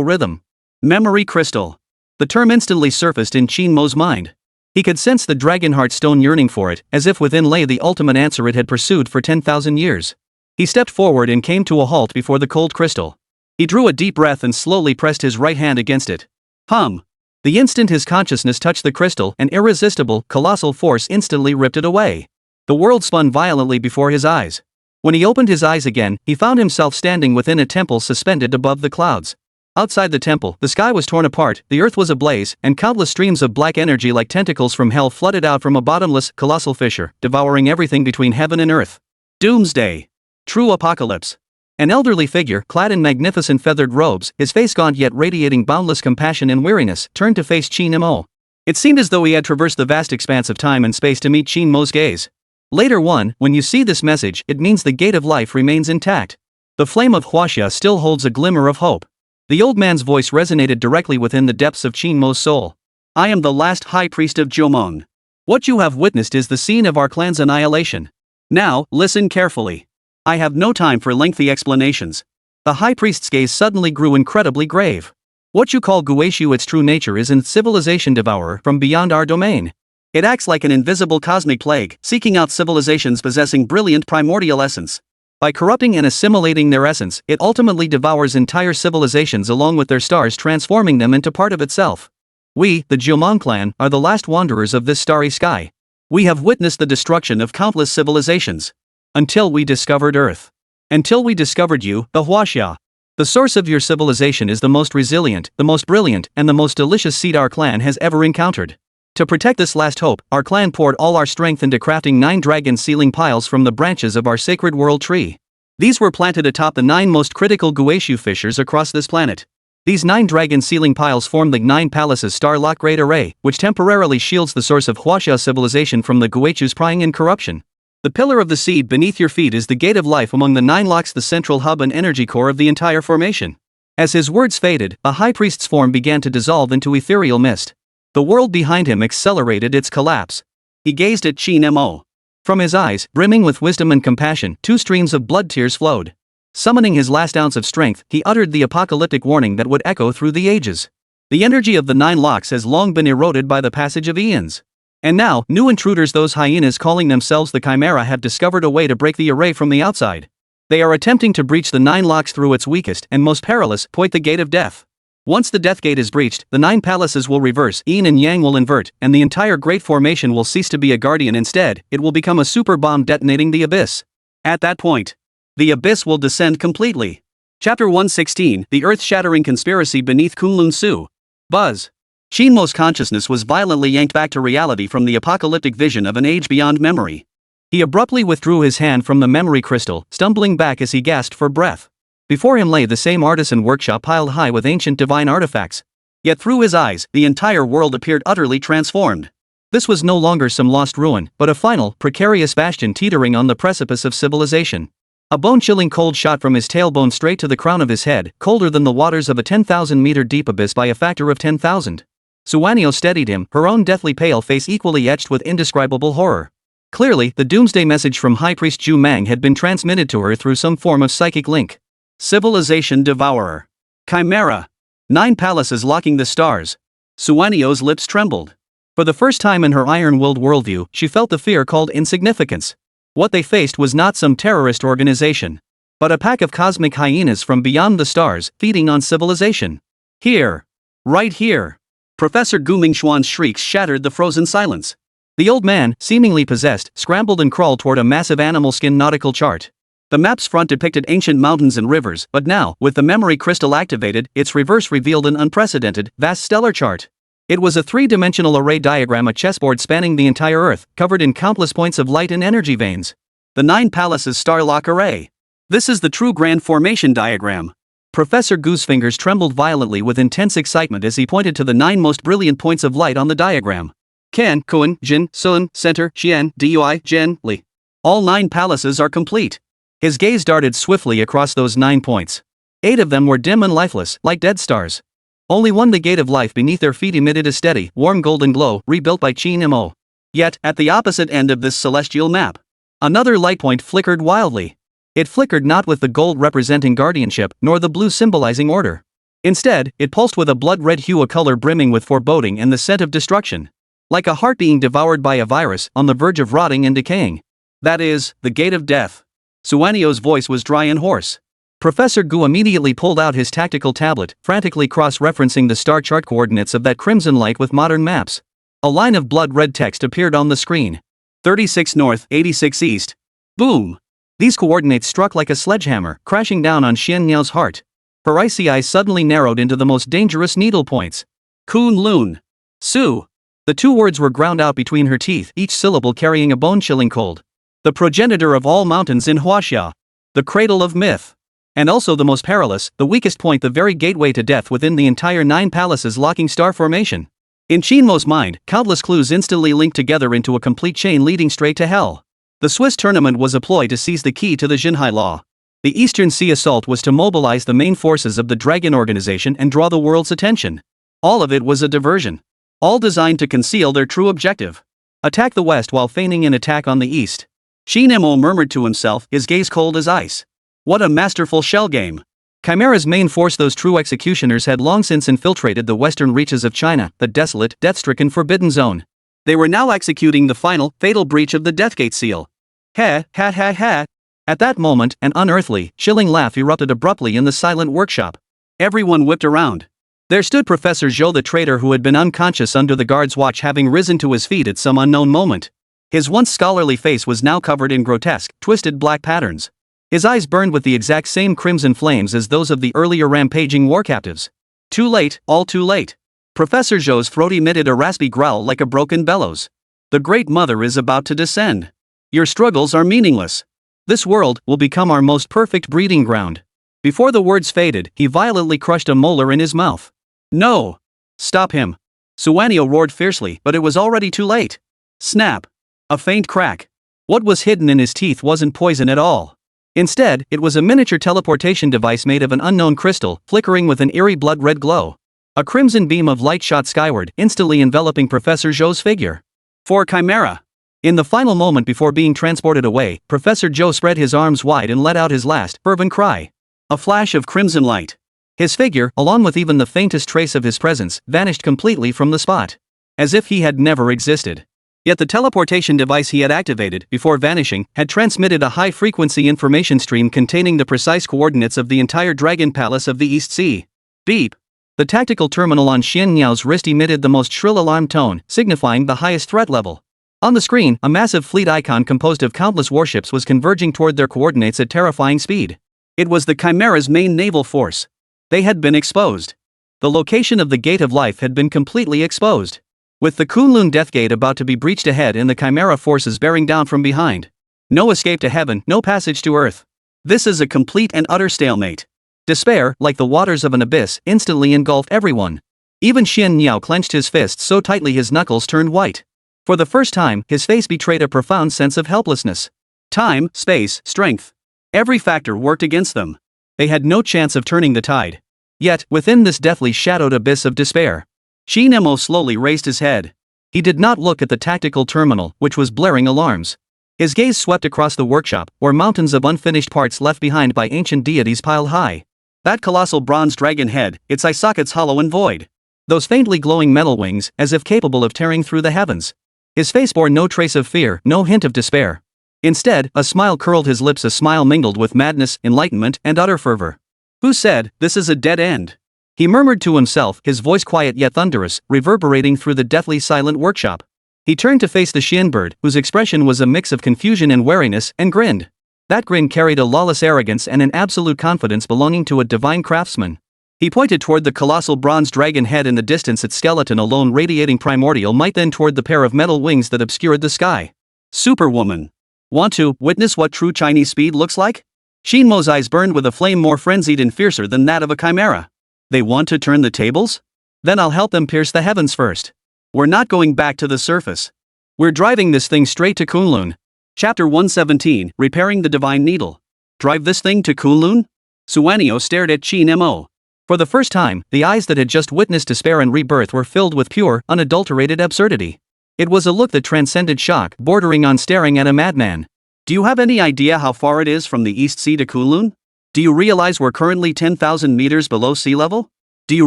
Speaker 2: rhythm. Memory crystal. The term instantly surfaced in Qin Mo's mind. He could sense the Dragonheart stone yearning for it, as if within lay the ultimate answer it had pursued for 10,000 years. He stepped forward and came to a halt before the cold crystal. He drew a deep breath and slowly pressed his right hand against it. Hum! The instant his consciousness touched the crystal, an irresistible, colossal force instantly ripped it away. The world spun violently before his eyes. When he opened his eyes again, he found himself standing within a temple suspended above the clouds. Outside the temple, the sky was torn apart, the earth was ablaze, and countless streams of black energy like tentacles from hell flooded out from a bottomless, colossal fissure, devouring everything between heaven and earth. Doomsday. True apocalypse. An elderly figure, clad in magnificent feathered robes, his face gaunt yet radiating boundless compassion and weariness, turned to face Qin Mo. It seemed as though he had traversed the vast expanse of time and space to meet Qin Mo's gaze. Later one, when you see this message, it means the gate of life remains intact. The flame of Huaxia still holds a glimmer of hope. The old man's voice resonated directly within the depths of Qin Mo's soul. I am the last high priest of Jiumeng. What you have witnessed is the scene of our clan's annihilation. Now, listen carefully. I have no time for lengthy explanations. The high priest's gaze suddenly grew incredibly grave. What you call Guishu, its true nature, is a civilization devourer from beyond our domain. It acts like an invisible cosmic plague, seeking out civilizations possessing brilliant primordial essence. By corrupting and assimilating their essence, it ultimately devours entire civilizations along with their stars, transforming them into part of itself. We, the Jiumeng clan, are the last wanderers of this starry sky. We have witnessed the destruction of countless civilizations. Until we discovered Earth. Until we discovered you, the Huaxia. The source of your civilization is the most resilient, the most brilliant, and the most delicious seed our clan has ever encountered. To protect this last hope, our clan poured all our strength into crafting 9 dragon sealing piles from the branches of our sacred world tree. These were planted atop the 9 most critical Guishu fissures across this planet. These 9 dragon sealing piles form the 9 palaces Starlock Great Array, which temporarily shields the source of Huaxia civilization from the Guishu's prying and corruption. The pillar of the seed beneath your feet is the gate of life among the 9 locks, the central hub and energy core of the entire formation. As his words faded, the high priest's form began to dissolve into ethereal mist. The world behind him accelerated its collapse. He gazed at Qin Mo. From his eyes, brimming with wisdom and compassion, 2 streams of blood tears flowed. Summoning his last ounce of strength, he uttered the apocalyptic warning that would echo through the ages. The energy of the 9 locks has long been eroded by the passage of eons. And now, new intruders, those hyenas calling themselves the Chimera, have discovered a way to break the array from the outside. They are attempting to breach the 9 locks through its weakest and most perilous point, the gate of death. Once the death gate is breached, the 9 palaces will reverse, yin and yang will invert, and the entire great formation will cease to be a guardian. Instead, it will become a super bomb detonating the abyss. At that point, the abyss will descend completely. Chapter 116, The Earth-Shattering Conspiracy Beneath Kunlun Su. Buzz. Qin Mo's consciousness was violently yanked back to reality from the apocalyptic vision of an age beyond memory. He abruptly withdrew his hand from the memory crystal, stumbling back as he gasped for breath. Before him lay the same artisan workshop piled high with ancient divine artifacts. Yet through his eyes, the entire world appeared utterly transformed. This was no longer some lost ruin, but a final, precarious bastion teetering on the precipice of civilization. A bone-chilling cold shot from his tailbone straight to the crown of his head, colder than the waters of a 10,000-meter deep abyss by a factor of 10,000. Suwanio steadied him, her own deathly pale face equally etched with indescribable horror. Clearly, the doomsday message from High Priest Zhu Mang had been transmitted to her through some form of psychic link. Civilization devourer. Chimera. 9 palaces locking the stars. Suwanio's lips trembled. For the first time in her iron-willed worldview, she felt the fear called insignificance. What they faced was not some terrorist organization, but a pack of cosmic hyenas from beyond the stars, feeding on civilization. Here. Right here. Professor Gu Mingxuan's shrieks shattered the frozen silence. The old man, seemingly possessed, scrambled and crawled toward a massive animal skin nautical chart. The map's front depicted ancient mountains and rivers, but now, with the memory crystal activated, its reverse revealed an unprecedented, vast stellar chart. It was a 3-dimensional array diagram, a chessboard spanning the entire Earth, covered in countless points of light and energy veins. The 9 palaces Starlock Array. This is the true grand formation diagram. Professor Gu's fingers trembled violently with intense excitement as he pointed to the 9 most brilliant points of light on the diagram. Ken, Kun, Jin, Sun, Center, Xian, Dui, Zhen, Li. All 9 palaces are complete. His gaze darted swiftly across those 9 points. 8 of them were dim and lifeless, like dead stars. Only one, the gate of life beneath their feet, emitted a steady, warm golden glow, rebuilt by Qin Mo. Yet, at the opposite end of this celestial map, another light point flickered wildly. It flickered not with the gold representing guardianship, nor the blue symbolizing order. Instead, it pulsed with a blood-red hue, a color brimming with foreboding and the scent of destruction. Like a heart being devoured by a virus, on the verge of rotting and decaying. That is, the gate of death. Suwanio's voice was dry and hoarse. Professor Gu immediately pulled out his tactical tablet, frantically cross-referencing the star chart coordinates of that crimson light with modern maps. A line of blood-red text appeared on the screen. 36 north, 86 east. Boom! These coordinates struck like a sledgehammer, crashing down on Xian Niao's heart. Her icy eyes suddenly narrowed into the most dangerous needle points. Kunlun Su. The 2 words were ground out between her teeth, each syllable carrying a bone-chilling cold. The progenitor of all mountains in Huaxia. The cradle of myth. And also the most perilous, the weakest point, the very gateway to death within the entire 9 palaces locking star formation. In Qin Mo's mind, countless clues instantly linked together into a complete chain leading straight to hell. The Swiss tournament was a ploy to seize the key to the Xinhai law. The Eastern Sea assault was to mobilize the main forces of the Dragon Organization and draw the world's attention. All of it was a diversion. All designed to conceal their true objective. Attack the West while feigning an attack on the East. Qin Mo murmured to himself, his gaze cold as ice. What a masterful shell game. Chimera's main force, those true executioners, had long since infiltrated the western reaches of China, the desolate, death-stricken Forbidden Zone. They were now executing the final, fatal breach of the Deathgate seal. Ha ha ha ha. At that moment, an unearthly, chilling laugh erupted abruptly in the silent workshop. Everyone whipped around. There stood Professor Zhou, the traitor who had been unconscious under the guard's watch, having risen to his feet at some unknown moment. His once scholarly face was now covered in grotesque, twisted black patterns. His eyes burned with the exact same crimson flames as those of the earlier rampaging war captives. Too late, all too late. Professor Zhou's throat emitted a raspy growl like a broken bellows. The Great Mother is about to descend. Your struggles are meaningless. This world will become our most perfect breeding ground. Before the words faded, he violently crushed a molar in his mouth. No! Stop him! Suanio roared fiercely, but it was already too late. Snap! A faint crack. What was hidden in his teeth wasn't poison at all. Instead, it was a miniature teleportation device made of an unknown crystal, flickering with an eerie blood-red glow. A crimson beam of light shot skyward, instantly enveloping Professor Zhou's figure. For Chimera! In the final moment before being transported away, Professor Zhou spread his arms wide and let out his last, fervent cry. A flash of crimson light. His figure, along with even the faintest trace of his presence, vanished completely from the spot. As if he had never existed. Yet the teleportation device he had activated, before vanishing, had transmitted a high-frequency information stream containing the precise coordinates of the entire Dragon Palace of the East Sea. Beep! The tactical terminal on Xian Niao's wrist emitted the most shrill alarm tone, signifying the highest threat level. On the screen, a massive fleet icon composed of countless warships was converging toward their coordinates at terrifying speed. It was the Chimera's main naval force. They had been exposed. The location of the Gate of Life had been completely exposed. With the Kunlun Death Gate about to be breached ahead and the Chimera forces bearing down from behind. No escape to heaven, no passage to earth. This is a complete and utter stalemate. Despair, like the waters of an abyss, instantly engulfed everyone. Even Xian Niao clenched his fists so tightly his knuckles turned white. For the first time, his face betrayed a profound sense of helplessness. Time, space, strength. Every factor worked against them. They had no chance of turning the tide. Yet, within this deathly shadowed abyss of despair, Qin Mo slowly raised his head. He did not look at the tactical terminal, which was blaring alarms. His gaze swept across the workshop, where mountains of unfinished parts left behind by ancient deities piled high. That colossal bronze dragon head, its eye sockets hollow and void. Those faintly glowing metal wings, as if capable of tearing through the heavens. His face bore no trace of fear, no hint of despair. Instead, a smile curled his lips, a smile mingled with madness, enlightenment, and utter fervor. Who said, "This is a dead end"? He murmured to himself, his voice quiet yet thunderous, reverberating through the deathly silent workshop. He turned to face the Xian bird, whose expression was a mix of confusion and wariness, and grinned. That grin carried a lawless arrogance and an absolute confidence belonging to a divine craftsman. He pointed toward the colossal bronze dragon head in the distance, its skeleton alone radiating primordial might, then toward the pair of metal wings that obscured the sky. Superwoman. Want to witness what true Chinese speed looks like? Qin Mo's eyes burned with a flame more frenzied and fiercer than that of a chimera. They want to turn the tables? Then I'll help them pierce the heavens first. We're not going back to the surface. We're driving this thing straight to Kunlun. Chapter 117, Repairing the Divine Needle. Drive this thing to Kunlun? Suanio stared at Qin Mo. For the first time, the eyes that had just witnessed despair and rebirth were filled with pure, unadulterated absurdity. It was a look that transcended shock, bordering on staring at a madman. Do you have any idea how far it is from the East Sea to Kunlun? Do you realize we're currently 10,000 meters below sea level? Do you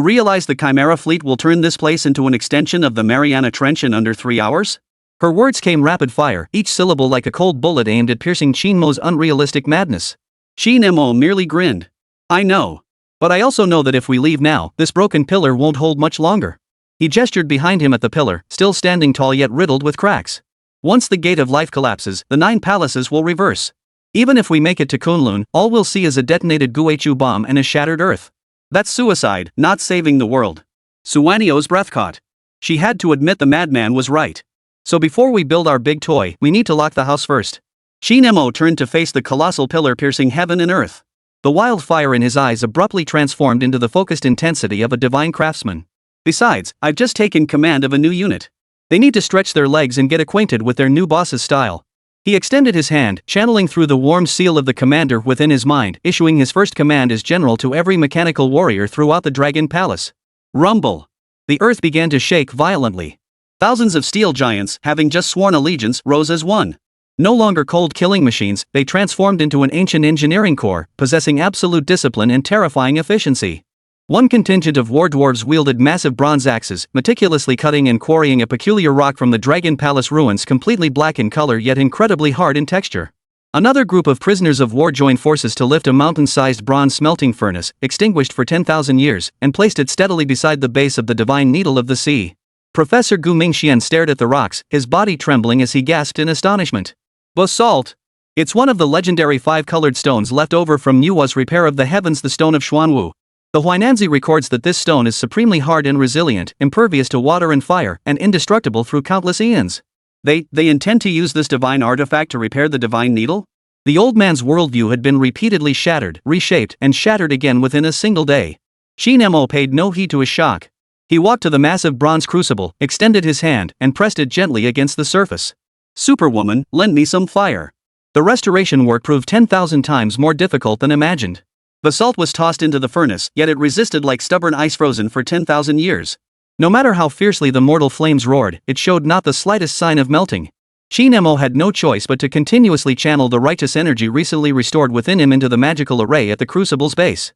Speaker 2: realize the Chimera fleet will turn this place into an extension of the Mariana Trench in under 3 hours? Her words came rapid fire, each syllable like a cold bullet aimed at piercing Qin Mo's unrealistic madness. Qin Mo merely grinned. I know. But I also know that if we leave now, this broken pillar won't hold much longer. He gestured behind him at the pillar, still standing tall yet riddled with cracks. Once the Gate of Life collapses, the 9 palaces will reverse. Even if we make it to Kunlun, all we'll see is a detonated Guochu bomb and a shattered earth. That's suicide, not saving the world. Suanio's breath caught. She had to admit the madman was right. So before we build our big toy, we need to lock the house first. Qin Mo turned to face the colossal pillar piercing heaven and earth. The wild fire in his eyes abruptly transformed into the focused intensity of a divine craftsman. Besides, I've just taken command of a new unit. They need to stretch their legs and get acquainted with their new boss's style. He extended his hand, channeling through the warm seal of the commander within his mind, issuing his first command as general to every mechanical warrior throughout the Dragon Palace. Rumble. The earth began to shake violently. Thousands of steel giants, having just sworn allegiance, rose as one. No longer cold killing machines, they transformed into an ancient engineering corps, possessing absolute discipline and terrifying efficiency. One contingent of war dwarves wielded massive bronze axes, meticulously cutting and quarrying a peculiar rock from the Dragon Palace ruins, completely black in color yet incredibly hard in texture. Another group of prisoners of war joined forces to lift a mountain-sized bronze smelting furnace, extinguished for 10,000 years, and placed it steadily beside the base of the divine needle of the sea. Professor Gu Mingxian stared at the rocks, his body trembling as he gasped in astonishment. Basalt! It's one of the legendary 5-colored stones left over from Nuwa's repair of the heavens, the stone of Xuanwu. The Huainanzi records that this stone is supremely hard and resilient, impervious to water and fire, and indestructible through countless eons. They intend to use this divine artifact to repair the divine needle? The old man's worldview had been repeatedly shattered, reshaped, and shattered again within a single day. Qin Mo paid no heed to his shock. He walked to the massive bronze crucible, extended his hand, and pressed it gently against the surface. Superwoman, lend me some fire. The restoration work proved 10,000 times more difficult than imagined. Basalt was tossed into the furnace, yet it resisted like stubborn ice frozen for 10,000 years. No matter how fiercely the mortal flames roared, it showed not the slightest sign of melting. Qin Mo had no choice but to continuously channel the righteous energy recently restored within him into the magical array at the crucible's base.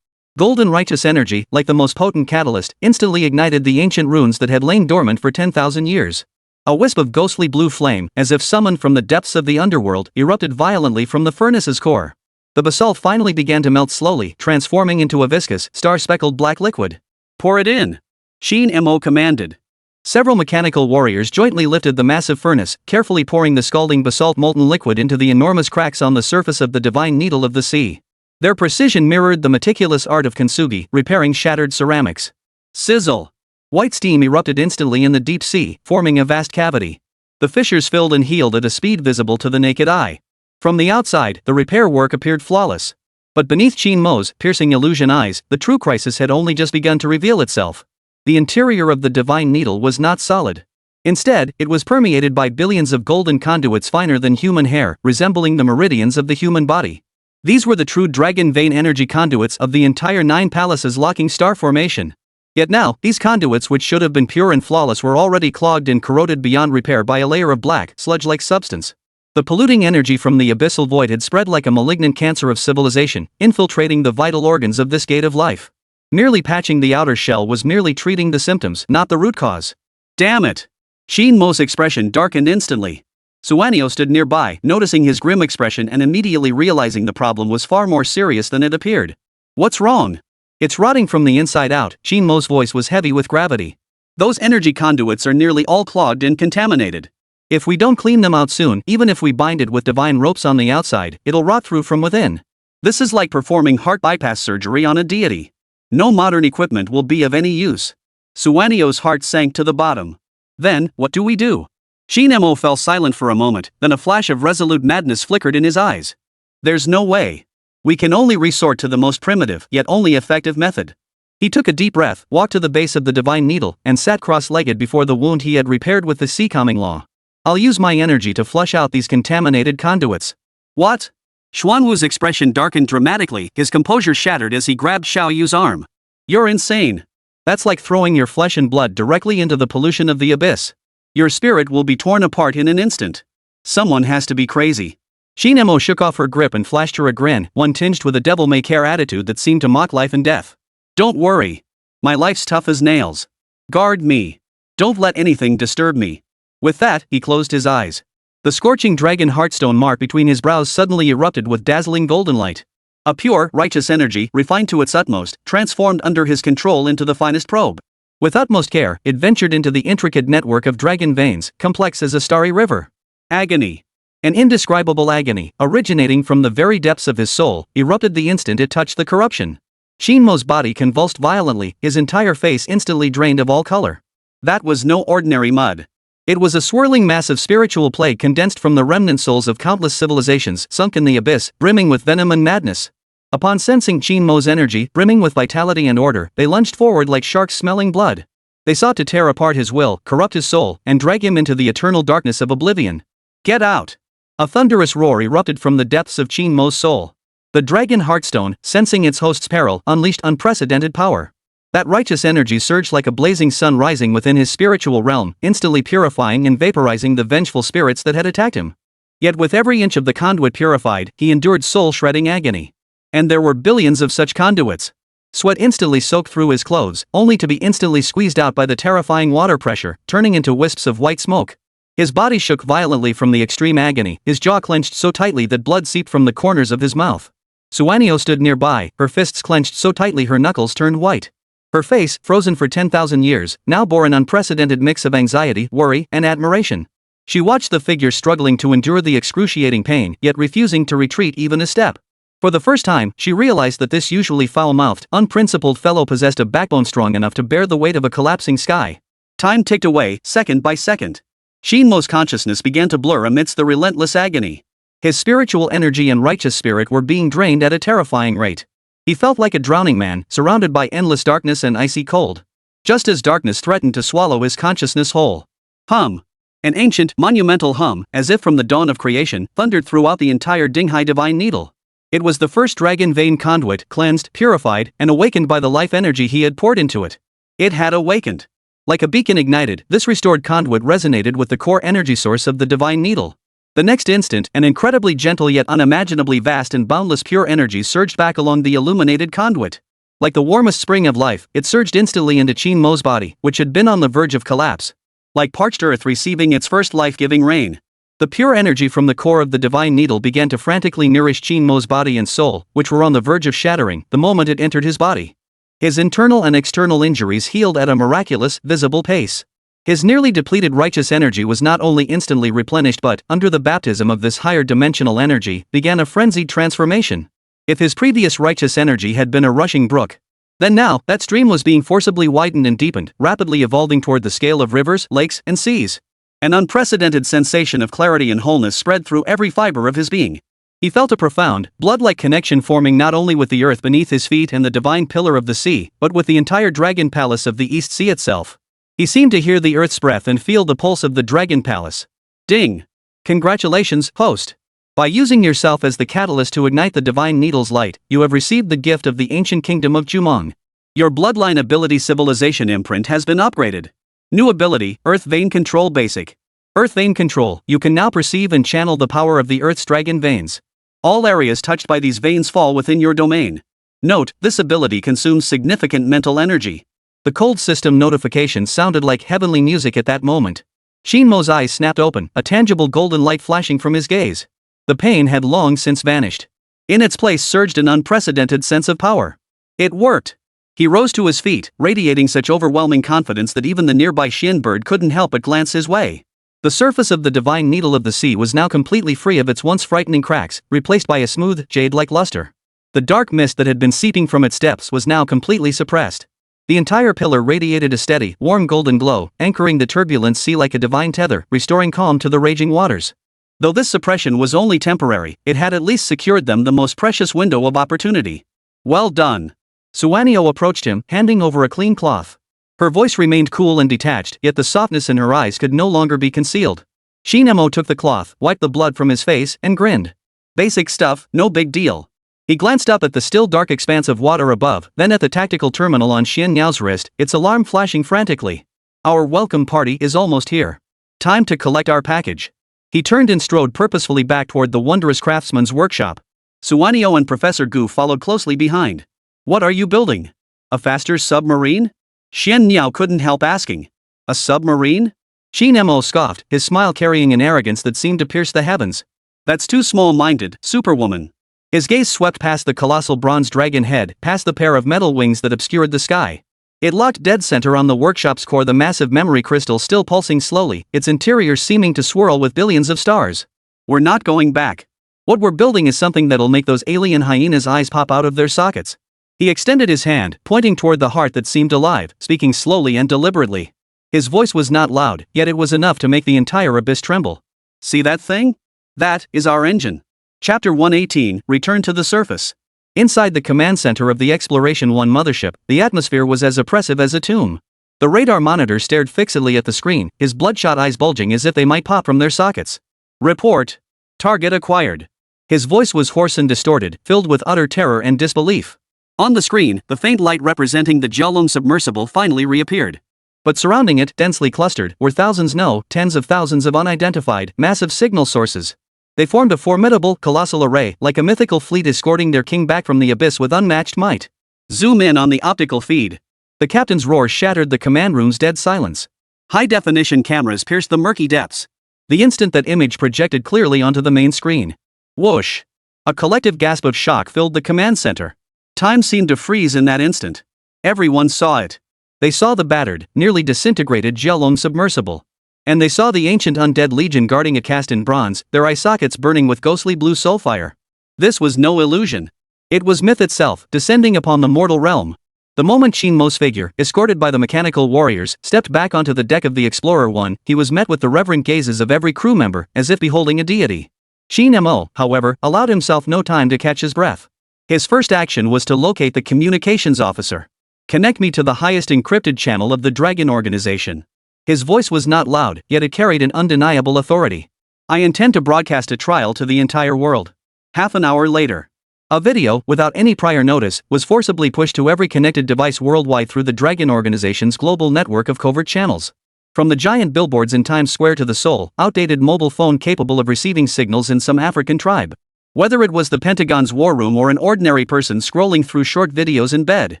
Speaker 2: Golden righteous energy, like the most potent catalyst, instantly ignited the ancient runes that had lain dormant for 10,000 years. A wisp of ghostly blue flame, as if summoned from the depths of the underworld, erupted violently from the furnace's core. The basalt finally began to melt slowly, transforming into a viscous, star-speckled black liquid. Pour it in! Qin Mo commanded. Several mechanical warriors jointly lifted the massive furnace, carefully pouring the scalding basalt molten liquid into the enormous cracks on the surface of the divine needle of the sea. Their precision mirrored the meticulous art of kintsugi, repairing shattered ceramics. Sizzle! White steam erupted instantly in the deep sea, forming a vast cavity. The fissures filled and healed at a speed visible to the naked eye. From the outside, the repair work appeared flawless. But beneath Qin Mo's piercing illusion eyes, the true crisis had only just begun to reveal itself. The interior of the divine needle was not solid. Instead, it was permeated by billions of golden conduits finer than human hair, resembling the meridians of the human body. These were the true dragon vein energy conduits of the entire 9 palaces locking star formation. Yet now, these conduits, which should have been pure and flawless, were already clogged and corroded beyond repair by a layer of black, sludge-like substance. The polluting energy from the abyssal void had spread like a malignant cancer of civilization, infiltrating the vital organs of this gate of life. Merely patching the outer shell was merely treating the symptoms, not the root cause. Damn it! Qin Mo's expression darkened instantly. Suanio stood nearby, noticing his grim expression and immediately realizing the problem was far more serious than it appeared. What's wrong? It's rotting from the inside out. Qin Mo's voice was heavy with gravity. Those energy conduits are nearly all clogged and contaminated. If we don't clean them out soon, even if we bind it with divine ropes on the outside, it'll rot through from within. This is like performing heart bypass surgery on a deity. No modern equipment will be of any use. Suanio's heart sank to the bottom. Then, what do we do? Qin Mo fell silent for a moment, then a flash of resolute madness flickered in his eyes. There's no way. We can only resort to the most primitive, yet only effective method. He took a deep breath, walked to the base of the divine needle, and sat cross-legged before the wound he had repaired with the sea calming law. I'll use my energy to flush out these contaminated conduits. What? Xuanwu's expression darkened dramatically, his composure shattered as he grabbed Xiao Yu's arm. You're insane. That's like throwing your flesh and blood directly into the pollution of the abyss. Your spirit will be torn apart in an instant. Someone has to be crazy. Qin Mo shook off her grip and flashed her a grin, one tinged with a devil-may-care attitude that seemed to mock life and death. Don't worry. My life's tough as nails. Guard me. Don't let anything disturb me. With that, he closed his eyes. The scorching dragon heartstone mark between his brows suddenly erupted with dazzling golden light. A pure, righteous energy, refined to its utmost, transformed under his control into the finest probe. With utmost care, it ventured into the intricate network of dragon veins, complex as a starry river. Agony. An indescribable agony, originating from the very depths of his soul, erupted the instant it touched the corruption. Qin Mo's body convulsed violently, his entire face instantly drained of all color. That was no ordinary mud. It was a swirling mass of spiritual plague condensed from the remnant souls of countless civilizations sunk in the abyss, brimming with venom and madness.
Speaker 1: Upon sensing Qin Mo's energy, brimming with vitality and order, they lunged forward like sharks smelling blood. They sought to tear apart his will, corrupt his soul, and drag him into the eternal darkness of oblivion. Get out! A thunderous roar erupted from the depths of Qin Mo's soul. The dragon Heartstone, sensing its host's peril, unleashed unprecedented power. That righteous energy surged like a blazing sun rising within his spiritual realm, instantly purifying and vaporizing the vengeful spirits that had attacked him. Yet with every inch of the conduit purified, he endured soul-shredding agony. And there were billions of such conduits. Sweat instantly soaked through his clothes, only to be instantly squeezed out by the terrifying water pressure, turning into wisps of white smoke. His body shook violently from the extreme agony, his jaw clenched so tightly that blood seeped from the corners of his mouth. Suanio stood nearby, her fists clenched so tightly her knuckles turned white. Her face, frozen for 10,000 years, now bore an unprecedented mix of anxiety, worry, and admiration. She watched the figure struggling to endure the excruciating pain, yet refusing to retreat even a step. For the first time, she realized that this usually foul-mouthed, unprincipled fellow possessed a backbone strong enough to bear the weight of a collapsing sky. Time ticked away, second by second. Qin Mo's consciousness began to blur amidst the relentless agony. His spiritual energy and righteous spirit were being drained at a terrifying rate. He felt like a drowning man, surrounded by endless darkness and icy cold. Just as darkness threatened to swallow his consciousness whole. Hum. An ancient, monumental hum, as if from the dawn of creation, thundered throughout the entire Dinghai divine needle. It was the first dragon vein conduit, cleansed, purified, and awakened by the life energy he had poured into it. It had awakened. Like a beacon ignited, this restored conduit resonated with the core energy source of the divine needle. The next instant, an incredibly gentle yet unimaginably vast and boundless pure energy surged back along the illuminated conduit. Like the warmest spring of life, it surged instantly into Qin Mo's body, which had been on the verge of collapse. Like parched earth receiving its first life-giving rain. The pure energy from the core of the divine needle began to frantically nourish Qin Mo's body and soul, which were on the verge of shattering the moment it entered his body. His internal and external injuries healed at a miraculous, visible pace. His nearly depleted righteous energy was not only instantly replenished but, under the baptism of this higher dimensional energy, began a frenzied transformation. If his previous righteous energy had been a rushing brook, then now, that stream was being forcibly widened and deepened, rapidly evolving toward the scale of rivers, lakes, and seas. An unprecedented sensation of clarity and wholeness spread through every fiber of his being. He felt a profound, blood-like connection forming not only with the earth beneath his feet and the divine pillar of the sea, but with the entire dragon palace of the East Sea itself. He seemed to hear the earth's breath and feel the pulse of the dragon palace. Ding! Congratulations, host! By using yourself as the catalyst to ignite the divine needle's light, you have received the gift of the ancient kingdom of Jumong. Your bloodline ability civilization imprint has been upgraded. New ability, Earth Vein Control Basic. Earth Vein Control, you can now perceive and channel the power of the Earth's dragon veins. All areas touched by these veins fall within your domain. Note, this ability consumes significant mental energy. The cold system notification sounded like heavenly music at that moment. Qin Mo's eyes snapped open, a tangible golden light flashing from his gaze. The pain had long since vanished. In its place surged an unprecedented sense of power. It worked. He rose to his feet, radiating such overwhelming confidence that even the nearby Xian bird couldn't help but glance his way. The surface of the divine needle of the sea was now completely free of its once frightening cracks, replaced by a smooth, jade-like luster. The dark mist that had been seeping from its depths was now completely suppressed. The entire pillar radiated a steady, warm golden glow, anchoring the turbulent sea like a divine tether, restoring calm to the raging waters. Though this suppression was only temporary, it had at least secured them the most precious window of opportunity. Well done. Suanio approached him, handing over a clean cloth. Her voice remained cool and detached, yet the softness in her eyes could no longer be concealed. Qin Mo took the cloth, wiped the blood from his face, and grinned. Basic stuff, no big deal. He glanced up at the still dark expanse of water above, then at the tactical terminal on Xian Yao's wrist, its alarm flashing frantically. Our welcome party is almost here. Time to collect our package. He turned and strode purposefully back toward the wondrous craftsman's workshop. Suanio and Professor Gu followed closely behind. What are you building? A faster submarine? Xian Yao couldn't help asking. A submarine? Qin Mo scoffed, his smile carrying an arrogance that seemed to pierce the heavens. That's too small-minded, Superwoman. His gaze swept past the colossal bronze dragon head, past the pair of metal wings that obscured the sky. It locked dead center on the workshop's core, the massive memory crystal still pulsing slowly, its interior seeming to swirl with billions of stars. We're not going back. What we're building is something that'll make those alien hyenas' eyes pop out of their sockets. He extended his hand, pointing toward the heart that seemed alive, speaking slowly and deliberately. His voice was not loud, yet it was enough to make the entire abyss tremble. See that thing? That is our engine. Chapter 118, Return to the Surface. Inside the command center of the Exploration 1 mothership, the atmosphere was as oppressive as a tomb. The radar monitor stared fixedly at the screen, his bloodshot eyes bulging as if they might pop from their sockets. Report. Target acquired. His voice was hoarse and distorted, filled with utter terror and disbelief.
Speaker 2: On the screen, the faint light representing the Jiaolong submersible finally reappeared.
Speaker 1: But surrounding it, densely clustered, were thousands, no, tens of thousands of unidentified, massive signal sources. They formed a formidable, colossal array, like a mythical fleet escorting their king back from the abyss with unmatched might.
Speaker 2: Zoom in on the optical feed.
Speaker 1: The captain's roar shattered the command room's dead silence.
Speaker 2: High-definition cameras pierced the murky depths.
Speaker 1: The instant that image projected clearly onto the main screen. Whoosh! A collective gasp of shock filled the command center. Time seemed to freeze in that instant. Everyone saw it. They saw the battered, nearly disintegrated Jiaolong submersible. And they saw the ancient undead legion guarding a cast in bronze, their eye sockets burning with ghostly blue soulfire. This was no illusion. It was myth itself, descending upon the mortal realm. The moment Qin Mo's figure, escorted by the mechanical warriors, stepped back onto the deck of the Explorer 1, he was met with the reverent gazes of every crew member, as if beholding a deity. Qin Mo, however, allowed himself no time to catch his breath. His first action was to locate the communications officer. Connect me to the highest encrypted channel of the Dragon Organization. His voice was not loud, yet it carried an undeniable authority. I intend to broadcast a trial to the entire world. Half an hour later. A video, without any prior notice, was forcibly pushed to every connected device worldwide through the Dragon Organization's global network of covert channels. From the giant billboards in Times Square to the Seoul, outdated mobile phone capable of receiving signals in some African tribe. Whether it was the Pentagon's war room or an ordinary person scrolling through short videos in bed.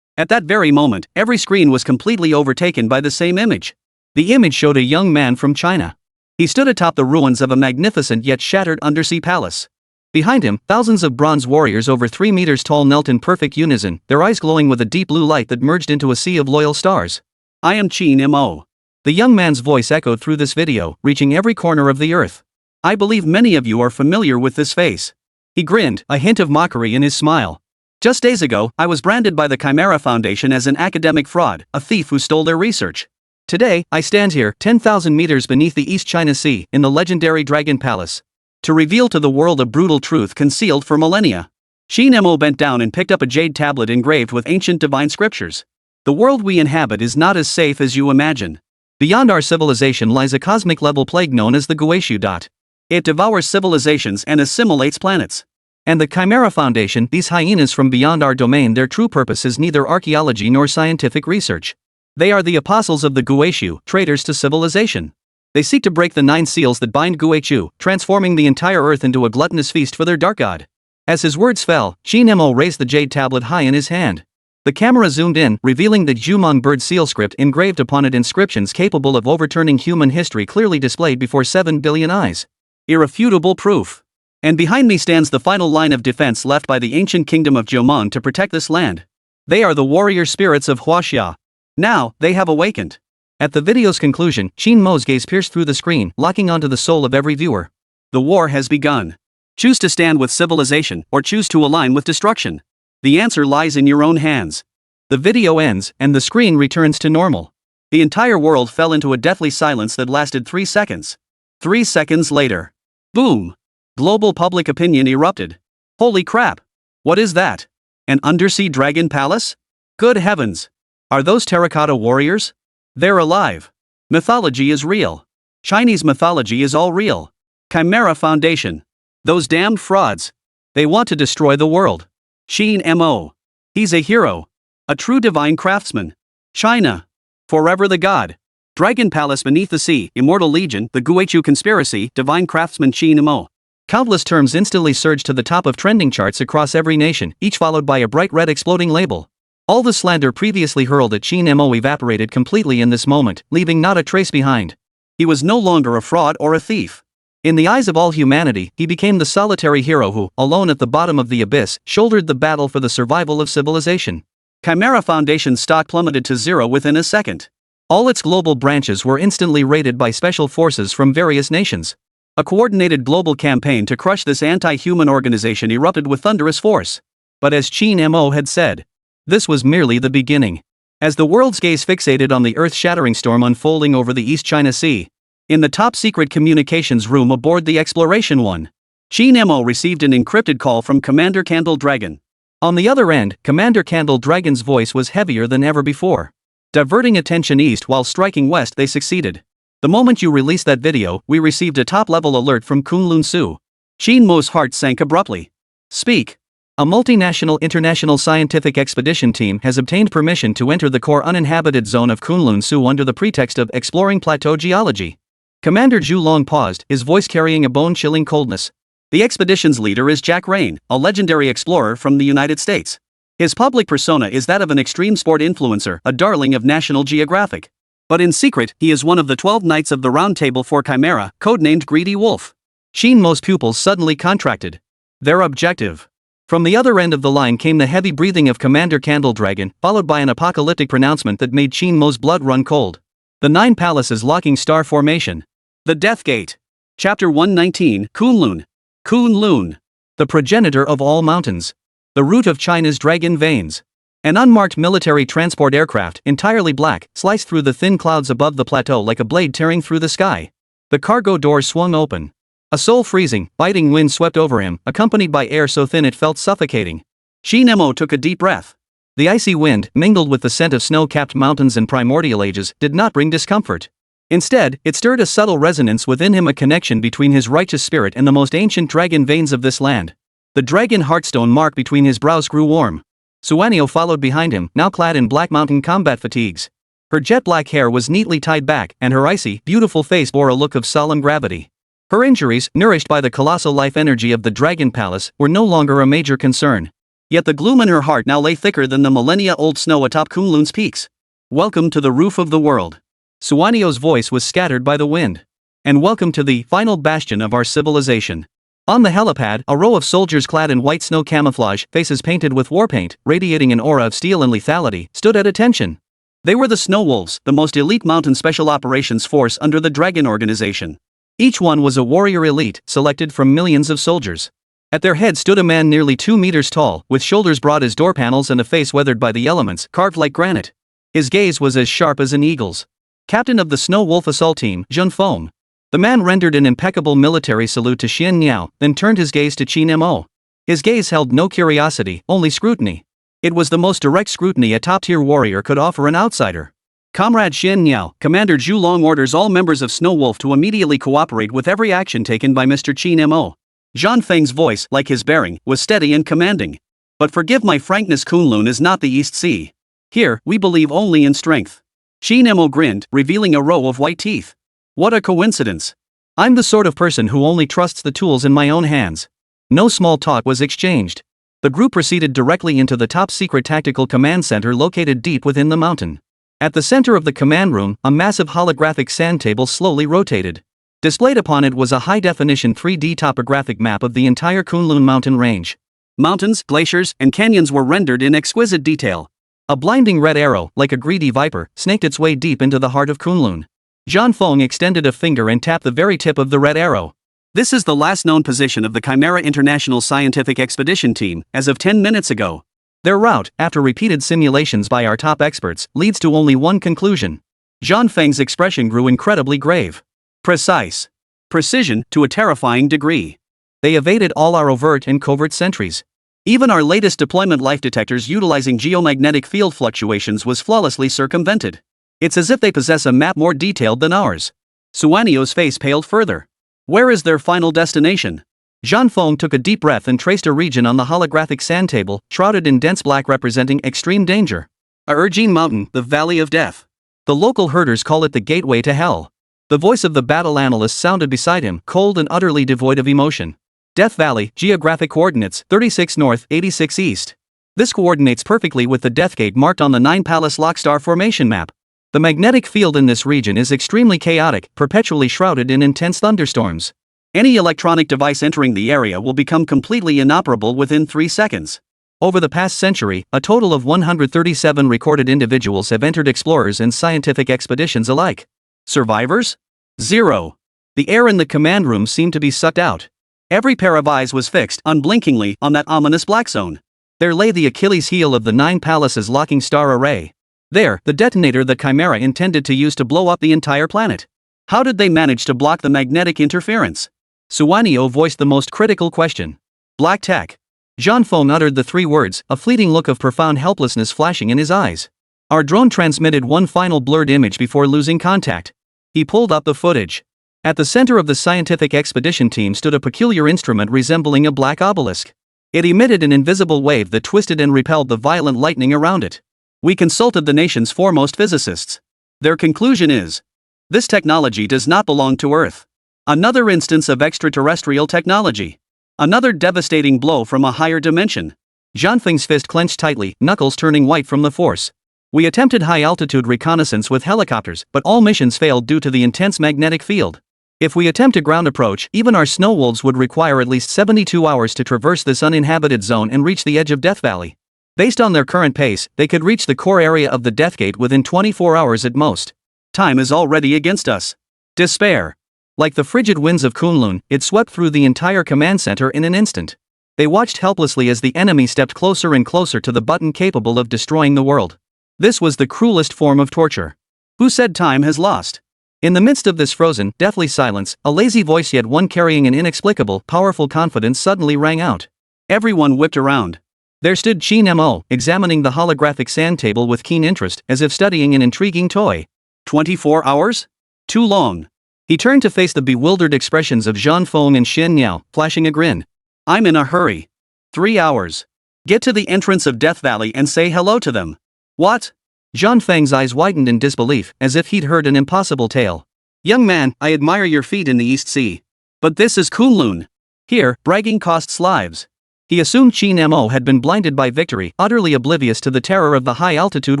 Speaker 1: At that very moment, every screen was completely overtaken by the same image. The image showed a young man from China. He stood atop the ruins of a magnificent yet shattered undersea palace. Behind him, thousands of bronze warriors over 3 meters tall knelt in perfect unison, their eyes glowing with a deep blue light that merged into a sea of loyal stars. I am Qin Mo. The young man's voice echoed through this video, reaching every corner of the earth. I believe many of you are familiar with this face. He grinned, a hint of mockery in his smile. Just days ago, I was branded by the Chimera Foundation as an academic fraud, a thief who stole their research. Today, I stand here, 10,000 meters beneath the East China Sea, in the legendary Dragon Palace, to reveal to the world a brutal truth concealed for millennia. Qin Mo bent down and picked up a jade tablet engraved with ancient divine scriptures. The world we inhabit is not as safe as you imagine. Beyond our civilization lies a cosmic-level plague known as the Guishu. It devours civilizations and assimilates planets. And the Chimera Foundation, these hyenas from beyond our domain, their true purpose is neither archaeology nor scientific research. They are the apostles of the Guishu, traitors to civilization. They seek to break the 9 seals that bind Guishu, transforming the entire earth into a gluttonous feast for their dark god. As his words fell, Qin Mo raised the jade tablet high in his hand. The camera zoomed in, revealing the Jumong bird seal script engraved upon it, inscriptions capable of overturning human history clearly displayed before 7 billion eyes. Irrefutable proof. And behind me stands the final line of defense left by the ancient kingdom of Jomon to protect this land. They are the warrior spirits of Huaxia. Now, they have awakened. At the video's conclusion, Qin Mo's gaze pierced through the screen, locking onto the soul of every viewer. The war has begun. Choose to stand with civilization, or choose to align with destruction. The answer lies in your own hands. The video ends, and the screen returns to normal. The entire world fell into a deathly silence that lasted 3 seconds. 3 seconds later. Boom! Global public opinion erupted. Holy crap! What is that? An undersea dragon palace? Good heavens! Are those terracotta warriors? They're alive. Mythology is real. Chinese mythology is all real. Chimera Foundation. Those damned frauds. They want to destroy the world. Qin Mo. He's a hero. A true divine craftsman. China. Forever the god. Dragon Palace beneath the sea, Immortal Legion, the Guishu Conspiracy, Divine Craftsman Qin Mo. Countless terms instantly surged to the top of trending charts across every nation, each followed by a bright red exploding label. All the slander previously hurled at Qin Mo evaporated completely in this moment, leaving not a trace behind. He was no longer a fraud or a thief. In the eyes of all humanity, he became the solitary hero who, alone at the bottom of the abyss, shouldered the battle for the survival of civilization. Chimera Foundation's stock plummeted to zero within a second. All its global branches were instantly raided by special forces from various nations. A coordinated global campaign to crush this anti-human organization erupted with thunderous force. But as Qin Mo had said, this was merely the beginning. As the world's gaze fixated on the earth-shattering storm unfolding over the East China Sea, in the top-secret communications room aboard the Exploration 1, Qin Mo received an encrypted call from Commander Candle Dragon. On the other end, Commander Candle Dragon's voice was heavier than ever before. Diverting attention east while striking west, they succeeded. The moment you released that video, we received a top-level alert from Kunlun Su. Qin Mo's heart sank abruptly. Speak. A multinational international scientific expedition team has obtained permission to enter the core uninhabited zone of Kunlun Su under the pretext of exploring plateau geology. Commander Zhu Long paused, his voice carrying a bone-chilling coldness. The expedition's leader is Jack Rain, a legendary explorer from the United States. His public persona is that of an extreme sport influencer, a darling of National Geographic. But in secret, he is one of the 12 Knights of the Round Table for Chimera, codenamed Greedy Wolf. Qin Mo's pupils suddenly contracted. Their objective. From the other end of the line came the heavy breathing of Commander Candle Dragon, followed by an apocalyptic pronouncement that made Qin Mo's blood run cold. The 9 Palaces Locking Star Formation. The Death Gate. Chapter 119, Kunlun. Kunlun. The progenitor of all mountains. The root of China's dragon veins. An unmarked military transport aircraft, entirely black, sliced through the thin clouds above the plateau like a blade tearing through the sky. The cargo doors swung open. A soul-freezing, biting wind swept over him, accompanied by air so thin it felt suffocating. Qin Mo took a deep breath. The icy wind, mingled with the scent of snow-capped mountains and primordial ages, did not bring discomfort. Instead, it stirred a subtle resonance within him, a connection between his righteous spirit and the most ancient dragon veins of this land. The dragon heartstone mark between his brows grew warm. Suanio followed behind him, now clad in black mountain combat fatigues. Her jet-black hair was neatly tied back, and her icy, beautiful face bore a look of solemn gravity. Her injuries, nourished by the colossal life energy of the Dragon Palace, were no longer a major concern. Yet the gloom in her heart now lay thicker than the millennia-old snow atop Kunlun's peaks. Welcome to the roof of the world. Suanio's voice was scattered by the wind. And welcome to the final bastion of our civilization. On the helipad, a row of soldiers clad in white snow camouflage, faces painted with war paint, radiating an aura of steel and lethality, stood at attention. They were the Snow Wolves, the most elite mountain special operations force under the Dragon Organization. Each one was a warrior elite, selected from millions of soldiers. At their head stood a man nearly 2 meters tall, with shoulders broad as door panels and a face weathered by the elements, carved like granite. His gaze was as sharp as an eagle's. Captain of the Snow Wolf Assault Team, Zheng Feng. The man rendered an impeccable military salute to Xian Niao, then turned his gaze to Qin Mo. His gaze held no curiosity, only scrutiny. It was the most direct scrutiny a top-tier warrior could offer an outsider. Comrade Xian Niao, Commander Zhu Long orders all members of Snow Wolf to immediately cooperate with every action taken by Mr. Qin Mo. Zhang Feng's voice, like his bearing, was steady and commanding. But forgive my frankness, Kunlun is not the East Sea. Here, we believe only in strength. Qin Mo grinned, revealing a row of white teeth. What a coincidence. I'm the sort of person who only trusts the tools in my own hands. No small talk was exchanged. The group proceeded directly into the top-secret tactical command center located deep within the mountain. At the center of the command room, a massive holographic sand table slowly rotated. Displayed upon it was a high-definition 3D topographic map of the entire Kunlun mountain range. Mountains, glaciers, and canyons were rendered in exquisite detail. A blinding red arrow, like a greedy viper, snaked its way deep into the heart of Kunlun. Zhang Feng extended a finger and tapped the very tip of the red arrow. This is the last known position of the Chimera International Scientific Expedition Team, as of 10 minutes ago. Their route, after repeated simulations by our top experts, leads to only one conclusion. Zhang Feng's expression grew incredibly grave. Precise. Precision, to a terrifying degree. They evaded all our overt and covert sentries. Even our latest deployment life detectors utilizing geomagnetic field fluctuations was flawlessly circumvented. It's as if they possess a map more detailed than ours. Suanio's face paled further. Where is their final destination? Zhang Feng took a deep breath and traced a region on the holographic sand table, shrouded in dense black representing extreme danger. Yunjin Mountain, the Valley of Death. The local herders call it the gateway to hell. The voice of the battle analyst sounded beside him, cold and utterly devoid of emotion. Death Valley, geographic coordinates, 36 north, 86 east. This coordinates perfectly with the Death Gate marked on the 9 Palace Lockstar formation map. The magnetic field in this region is extremely chaotic, perpetually shrouded in intense thunderstorms. Any electronic device entering the area will become completely inoperable within 3 seconds. Over the past century, a total of 137 recorded individuals have entered, explorers and scientific expeditions alike. Survivors? 0. The air in the command room seemed to be sucked out. Every pair of eyes was fixed, unblinkingly, on that ominous black zone. There lay the Achilles heel of the 9 Palaces locking star array. There, the detonator that Chimera intended to use to blow up the entire planet. How did they manage to block the magnetic interference? Suanio voiced the most critical question. Black tech. Feng uttered the 3 words, a fleeting look of profound helplessness flashing in his eyes. Our drone transmitted one final blurred image before losing contact. He pulled up the footage. At the center of the scientific expedition team stood a peculiar instrument resembling a black obelisk. It emitted an invisible wave that twisted and repelled the violent lightning around it. We consulted the nation's foremost physicists. Their conclusion is, this technology does not belong to Earth. Another instance of extraterrestrial technology. Another devastating blow from a higher dimension. Feng's fist clenched tightly, knuckles turning white from the force. We attempted high-altitude reconnaissance with helicopters, but all missions failed due to the intense magnetic field. If we attempt a ground approach, even our snow wolves would require at least 72 hours to traverse this uninhabited zone and reach the edge of Death Valley. Based on their current pace, they could reach the core area of the Death Gate within 24 hours at most. Time is already against us. Despair. Like the frigid winds of Kunlun, it swept through the entire command center in an instant. They watched helplessly as the enemy stepped closer and closer to the button capable of destroying the world. This was the cruelest form of torture. Who said time has lost? In the midst of this frozen, deathly silence, a lazy voice, yet one carrying an inexplicable, powerful confidence, suddenly rang out. Everyone whipped around. There stood Qin Mo, examining the holographic sand table with keen interest, as if studying an intriguing toy. 24 hours? Too long. He turned to face the bewildered expressions of Feng and Xian Niao, flashing a grin. I'm in a hurry. 3 hours. Get to the entrance of Death Valley and say hello to them. What? Feng's eyes widened in disbelief, as if he'd heard an impossible tale. Young man, I admire your feat in the East Sea. But this is Kunlun. Here, bragging costs lives. He assumed Qin Mo had been blinded by victory, utterly oblivious to the terror of the high-altitude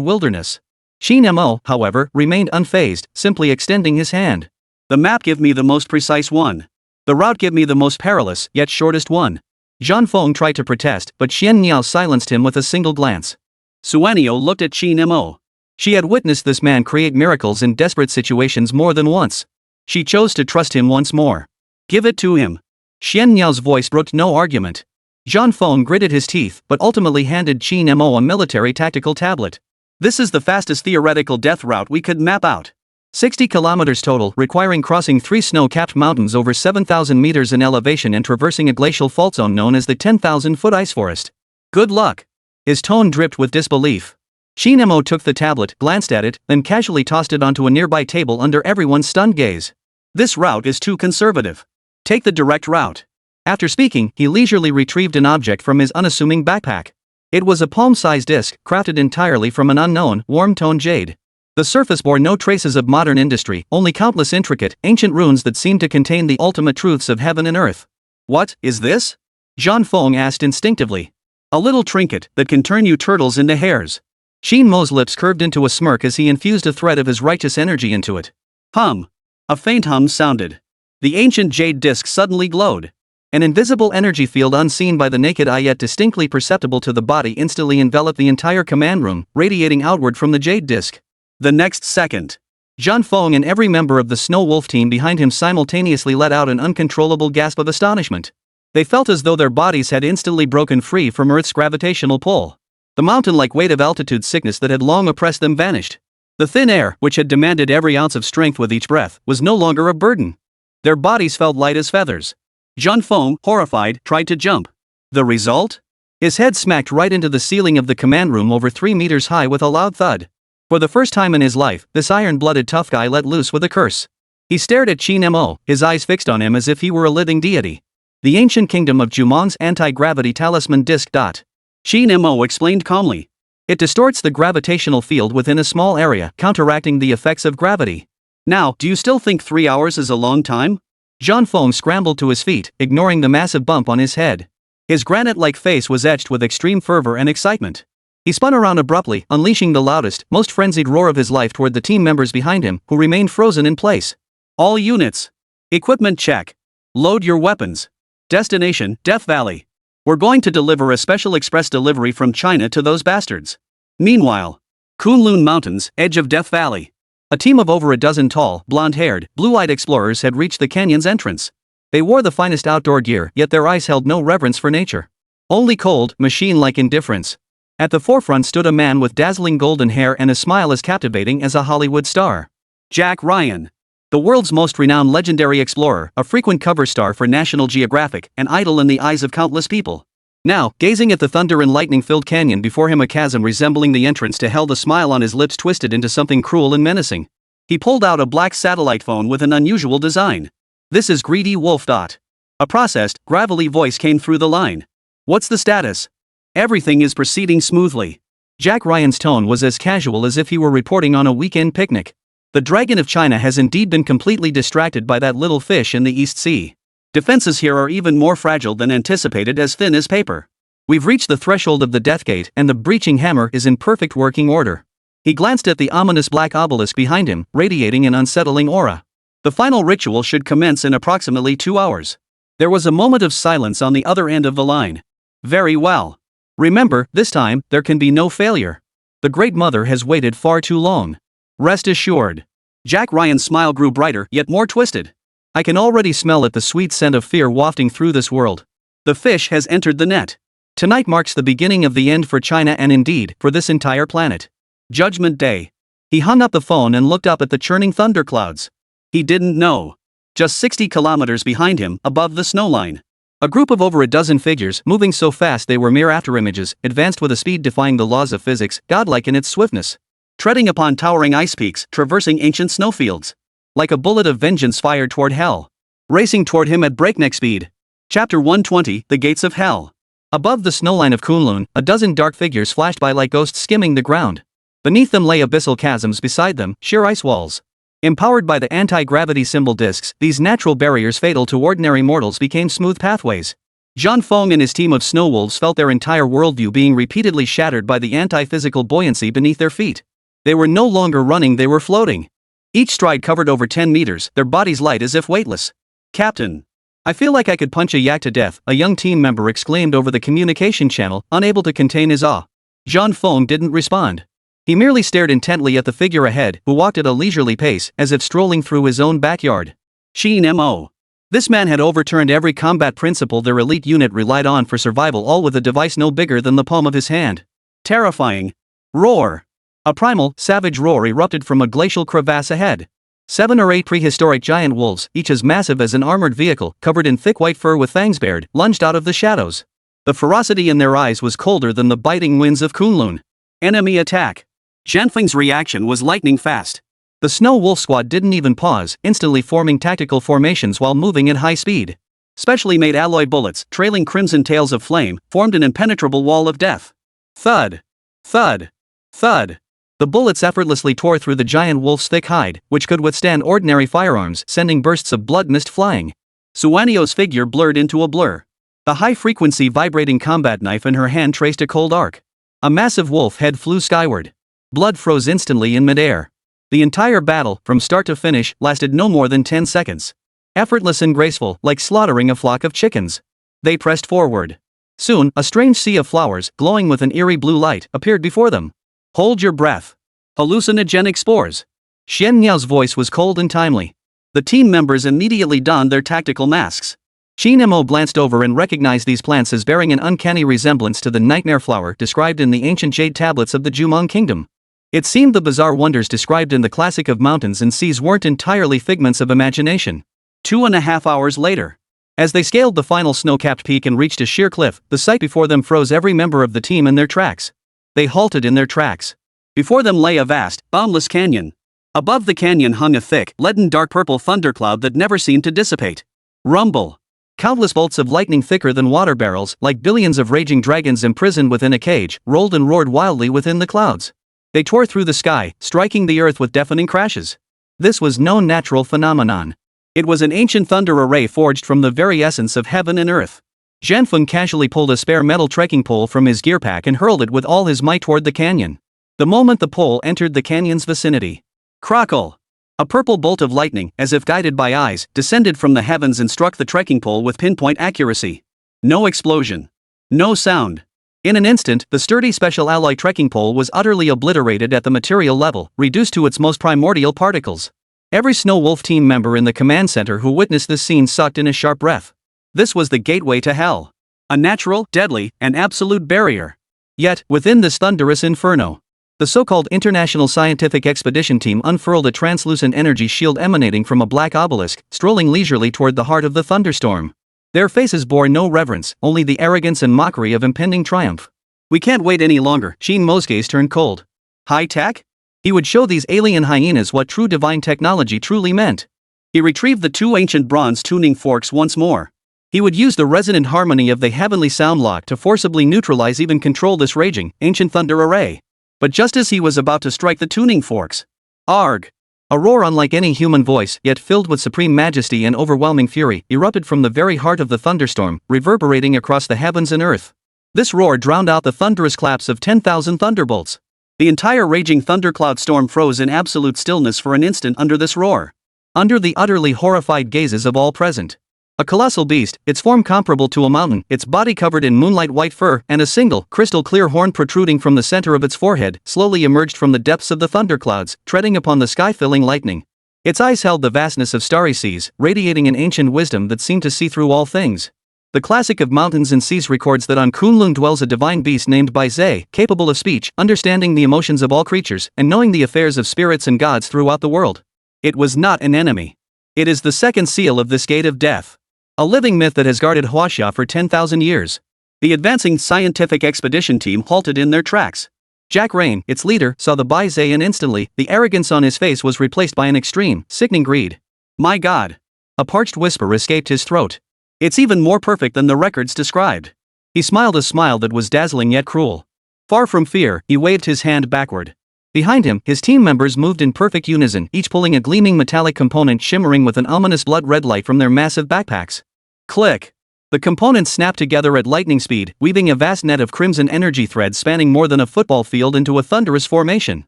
Speaker 1: wilderness. Qin Mo, however, remained unfazed, simply extending his hand. The map give me the most precise one. The route give me the most perilous, yet shortest one. Feng tried to protest, but Xian Niao silenced him with a single glance. Suanio looked at Qin Mo. She had witnessed this man create miracles in desperate situations more than once. She chose to trust him once more. Give it to him. Xian Niao's voice brooked no argument. Feng gritted his teeth, but ultimately handed Qin Mo a military tactical tablet. This is the fastest theoretical death route we could map out. 60 kilometers total, requiring crossing 3 snow-capped mountains over 7,000 meters in elevation and traversing a glacial fault zone known as the 10,000-foot ice forest. Good luck. His tone dripped with disbelief. Qin Mo took the tablet, glanced at it, then casually tossed it onto a nearby table under everyone's stunned gaze. This route is too conservative. Take the direct route. After speaking, he leisurely retrieved an object from his unassuming backpack. It was a palm-sized disc, crafted entirely from an unknown, warm-toned jade. The surface bore no traces of modern industry, only countless intricate, ancient runes that seemed to contain the ultimate truths of heaven and earth. What is this? Feng asked instinctively. A little trinket that can turn you turtles into hares. Qin Mo's lips curved into a smirk as he infused a thread of his righteous energy into it. Hum. A faint hum sounded. The ancient jade disc suddenly glowed. An invisible energy field unseen by the naked eye yet distinctly perceptible to the body instantly enveloped the entire command room, radiating outward from the jade disc. The next second, Feng and every member of the Snow Wolf team behind him simultaneously let out an uncontrollable gasp of astonishment. They felt as though their bodies had instantly broken free from Earth's gravitational pull. The mountain-like weight of altitude sickness that had long oppressed them vanished. The thin air, which had demanded every ounce of strength with each breath, was no longer a burden. Their bodies felt light as feathers. Feng, horrified, tried to jump. The result? His head smacked right into the ceiling of the command room over 3 meters high with a loud thud. For the first time in his life, this iron-blooded tough guy let loose with a curse. He stared at Qin Mo, his eyes fixed on him as if he were a living deity. The ancient kingdom of Jumong's anti-gravity talisman disc. Qin Mo explained calmly. It distorts the gravitational field within a small area, counteracting the effects of gravity. Now, do you still think 3 hours is a long time? Feng scrambled to his feet, ignoring the massive bump on his head. His granite-like face was etched with extreme fervor and excitement. He spun around abruptly, unleashing the loudest, most frenzied roar of his life toward the team members behind him, who remained frozen in place. All units. Equipment check. Load your weapons. Destination, Death Valley. We're going to deliver a special express delivery from China to those bastards. Meanwhile, Kunlun Mountains, edge of Death Valley. A team of over a dozen tall, blonde-haired, blue-eyed explorers had reached the canyon's entrance. They wore the finest outdoor gear, yet their eyes held no reverence for nature. Only cold, machine-like indifference. At the forefront stood a man with dazzling golden hair and a smile as captivating as a Hollywood star. Jack Ryan. The world's most renowned legendary explorer, a frequent cover star for National Geographic, an idol in the eyes of countless people.
Speaker 2: Now, gazing at the thunder and lightning-filled canyon before him, a chasm resembling the entrance to hell, the smile on his lips twisted into something cruel and menacing. He pulled out a black satellite phone with an unusual design. "This is Greedy Wolf. A processed, gravelly voice came through the line. "What's the status?" "Everything is proceeding smoothly." Jack Ryan's tone was as casual as if he were reporting on a weekend picnic. "The Dragon of China has indeed been completely distracted by that little fish in the East Sea. Defenses here are even more fragile than anticipated, as thin as paper. We've reached the threshold of the death gate, and the breaching hammer is in perfect working order." He glanced at the ominous black obelisk behind him, radiating an unsettling aura. "The final ritual should commence in approximately 2 hours." There was a moment of silence on the other end of the line. "Very well. Remember, this time, there can be no failure. The Great Mother has waited far too long. Rest assured." Jack Ryan's smile grew brighter, yet more twisted. "I can already smell it, the sweet scent of fear wafting through this world. The fish has entered the net. Tonight marks the beginning of the end for China and indeed, for this entire planet. Judgment Day." He hung up the phone and looked up at the churning thunderclouds. He didn't know. Just 60 kilometers behind him, above the snowline, a group of over a dozen figures, moving so fast they were mere afterimages, advanced with a speed defying the laws of physics, godlike in its swiftness. Treading upon towering ice peaks, traversing ancient snowfields. Like a bullet of vengeance fired toward hell. Racing toward him at breakneck speed. Chapter 120, The Gates of Hell. Above the snowline of Kunlun, a dozen dark figures flashed by like ghosts skimming the ground. Beneath them lay abyssal chasms, beside them, sheer ice walls. Empowered by the anti-gravity symbol discs, these natural barriers fatal to ordinary mortals became smooth pathways. Zhang Feng and his team of snow wolves felt their entire worldview being repeatedly shattered by the anti-physical buoyancy beneath their feet. They were no longer running, they were floating. Each stride covered over 10 meters, their bodies light as if weightless. "Captain, I feel like I could punch a yak to death," a young team member exclaimed over the communication channel, unable to contain his awe. Zhang Feng didn't respond. He merely stared intently at the figure ahead, who walked at a leisurely pace, as if strolling through his own backyard. Qin Mo. This man had overturned every combat principle their elite unit relied on for survival, all with a device no bigger than the palm of his hand. Terrifying. Roar. A primal, savage roar erupted from a glacial crevasse ahead. 7 or 8 prehistoric giant wolves, each as massive as an armored vehicle, covered in thick white fur with fangs bared, lunged out of the shadows. The ferocity in their eyes was colder than the biting winds of Kunlun. Enemy attack. Zhanfeng's reaction was lightning fast. The Snow Wolf Squad didn't even pause, instantly forming tactical formations while moving at high speed. Specially made alloy bullets, trailing crimson tails of flame, formed an impenetrable wall of death. Thud. Thud. Thud. The bullets effortlessly tore through the giant wolf's thick hide, which could withstand ordinary firearms, sending bursts of blood mist flying. Suanio's figure blurred into a blur. The high-frequency vibrating combat knife in her hand traced a cold arc. A massive wolf head flew skyward. Blood froze instantly in midair. The entire battle, from start to finish, lasted no more than 10 seconds. Effortless and graceful, like slaughtering a flock of chickens. They pressed forward. Soon, a strange sea of flowers, glowing with an eerie blue light, appeared before them. "Hold your breath. Hallucinogenic spores." Xian Niao's voice was cold and timely. The team members immediately donned their tactical masks. Qin Mo glanced over and recognized these plants as bearing an uncanny resemblance to the nightmare flower described in the ancient jade tablets of the Jumong kingdom. It seemed the bizarre wonders described in the classic of mountains and seas weren't entirely figments of imagination. 2.5 hours later, as they scaled the final snow-capped peak and reached a sheer cliff, the sight before them froze every member of the team in their tracks. They halted in their tracks. Before them lay a vast, boundless canyon. Above the canyon hung a thick, leaden dark purple thundercloud that never seemed to dissipate. Rumble. Countless bolts of lightning thicker than water barrels, like billions of raging dragons imprisoned within a cage, rolled and roared wildly within the clouds. They tore through the sky, striking the earth with deafening crashes. This was no natural phenomenon. It was an ancient thunder array forged from the very essence of heaven and earth. Zhanfeng casually pulled a spare metal trekking pole from his gear pack and hurled it with all his might toward the canyon. The moment the pole entered the canyon's vicinity, crackle! A purple bolt of lightning, as if guided by eyes, descended from the heavens and struck the trekking pole with pinpoint accuracy. No explosion. No sound. In an instant, the sturdy special alloy trekking pole was utterly obliterated at the material level, reduced to its most primordial particles. Every Snow Wolf team member in the command center who witnessed this scene sucked in a sharp breath. This was the gateway to hell. A natural, deadly, and absolute barrier. Yet, within this thunderous inferno, the so-called International Scientific Expedition Team unfurled a translucent energy shield emanating from a black obelisk, strolling leisurely toward the heart of the thunderstorm.
Speaker 1: Their faces bore no reverence, only the arrogance and mockery of impending triumph.
Speaker 2: We can't wait any longer. Qin Mo's gaze turned cold. High tech?
Speaker 1: He would show these alien hyenas what true divine technology truly meant.
Speaker 2: He retrieved the two ancient bronze tuning forks once more.
Speaker 1: He would use the resonant harmony of the heavenly sound lock to forcibly neutralize, even control this raging, ancient thunder array.
Speaker 2: But just as he was about to strike the tuning forks, arg!
Speaker 1: A roar unlike any human voice, yet filled with supreme majesty and overwhelming fury, erupted from the very heart of the thunderstorm, reverberating across the heavens and earth. This roar drowned out the thunderous claps of 10,000 thunderbolts.
Speaker 2: The entire raging thundercloud storm froze in absolute stillness for an instant under this roar.
Speaker 1: Under the utterly horrified gazes of all present. A colossal beast, its form comparable to a mountain, its body covered in moonlight white fur, and a single, crystal-clear horn protruding from the center of its forehead, slowly emerged from the depths of the thunderclouds, treading upon the sky-filling lightning. Its eyes held the vastness of starry seas, radiating an ancient wisdom that seemed to see through all things. The classic of mountains and seas records that on Kunlun dwells a divine beast named Bai Zhe, capable of speech, understanding the emotions of all creatures, and knowing the affairs of spirits and gods throughout the world. It was not an enemy. It is the second seal of this gate of death. A living myth that has guarded Huaxia for 10,000 years.
Speaker 2: The advancing scientific expedition team halted in their tracks.
Speaker 1: Jack Rain, its leader, saw the Bai Zhe and instantly, the arrogance on his face was replaced by an extreme, sickening greed.
Speaker 2: My God!
Speaker 1: A parched whisper escaped his throat.
Speaker 2: It's even more perfect than the records described.
Speaker 1: He smiled a smile that was dazzling yet cruel. Far from fear, he waved his hand backward. Behind him, his team members moved in perfect unison, each pulling a gleaming metallic component shimmering with an ominous blood-red light from their massive backpacks. Click! The components snapped together at lightning speed, weaving a vast net of crimson energy threads spanning more than a football field into a thunderous formation.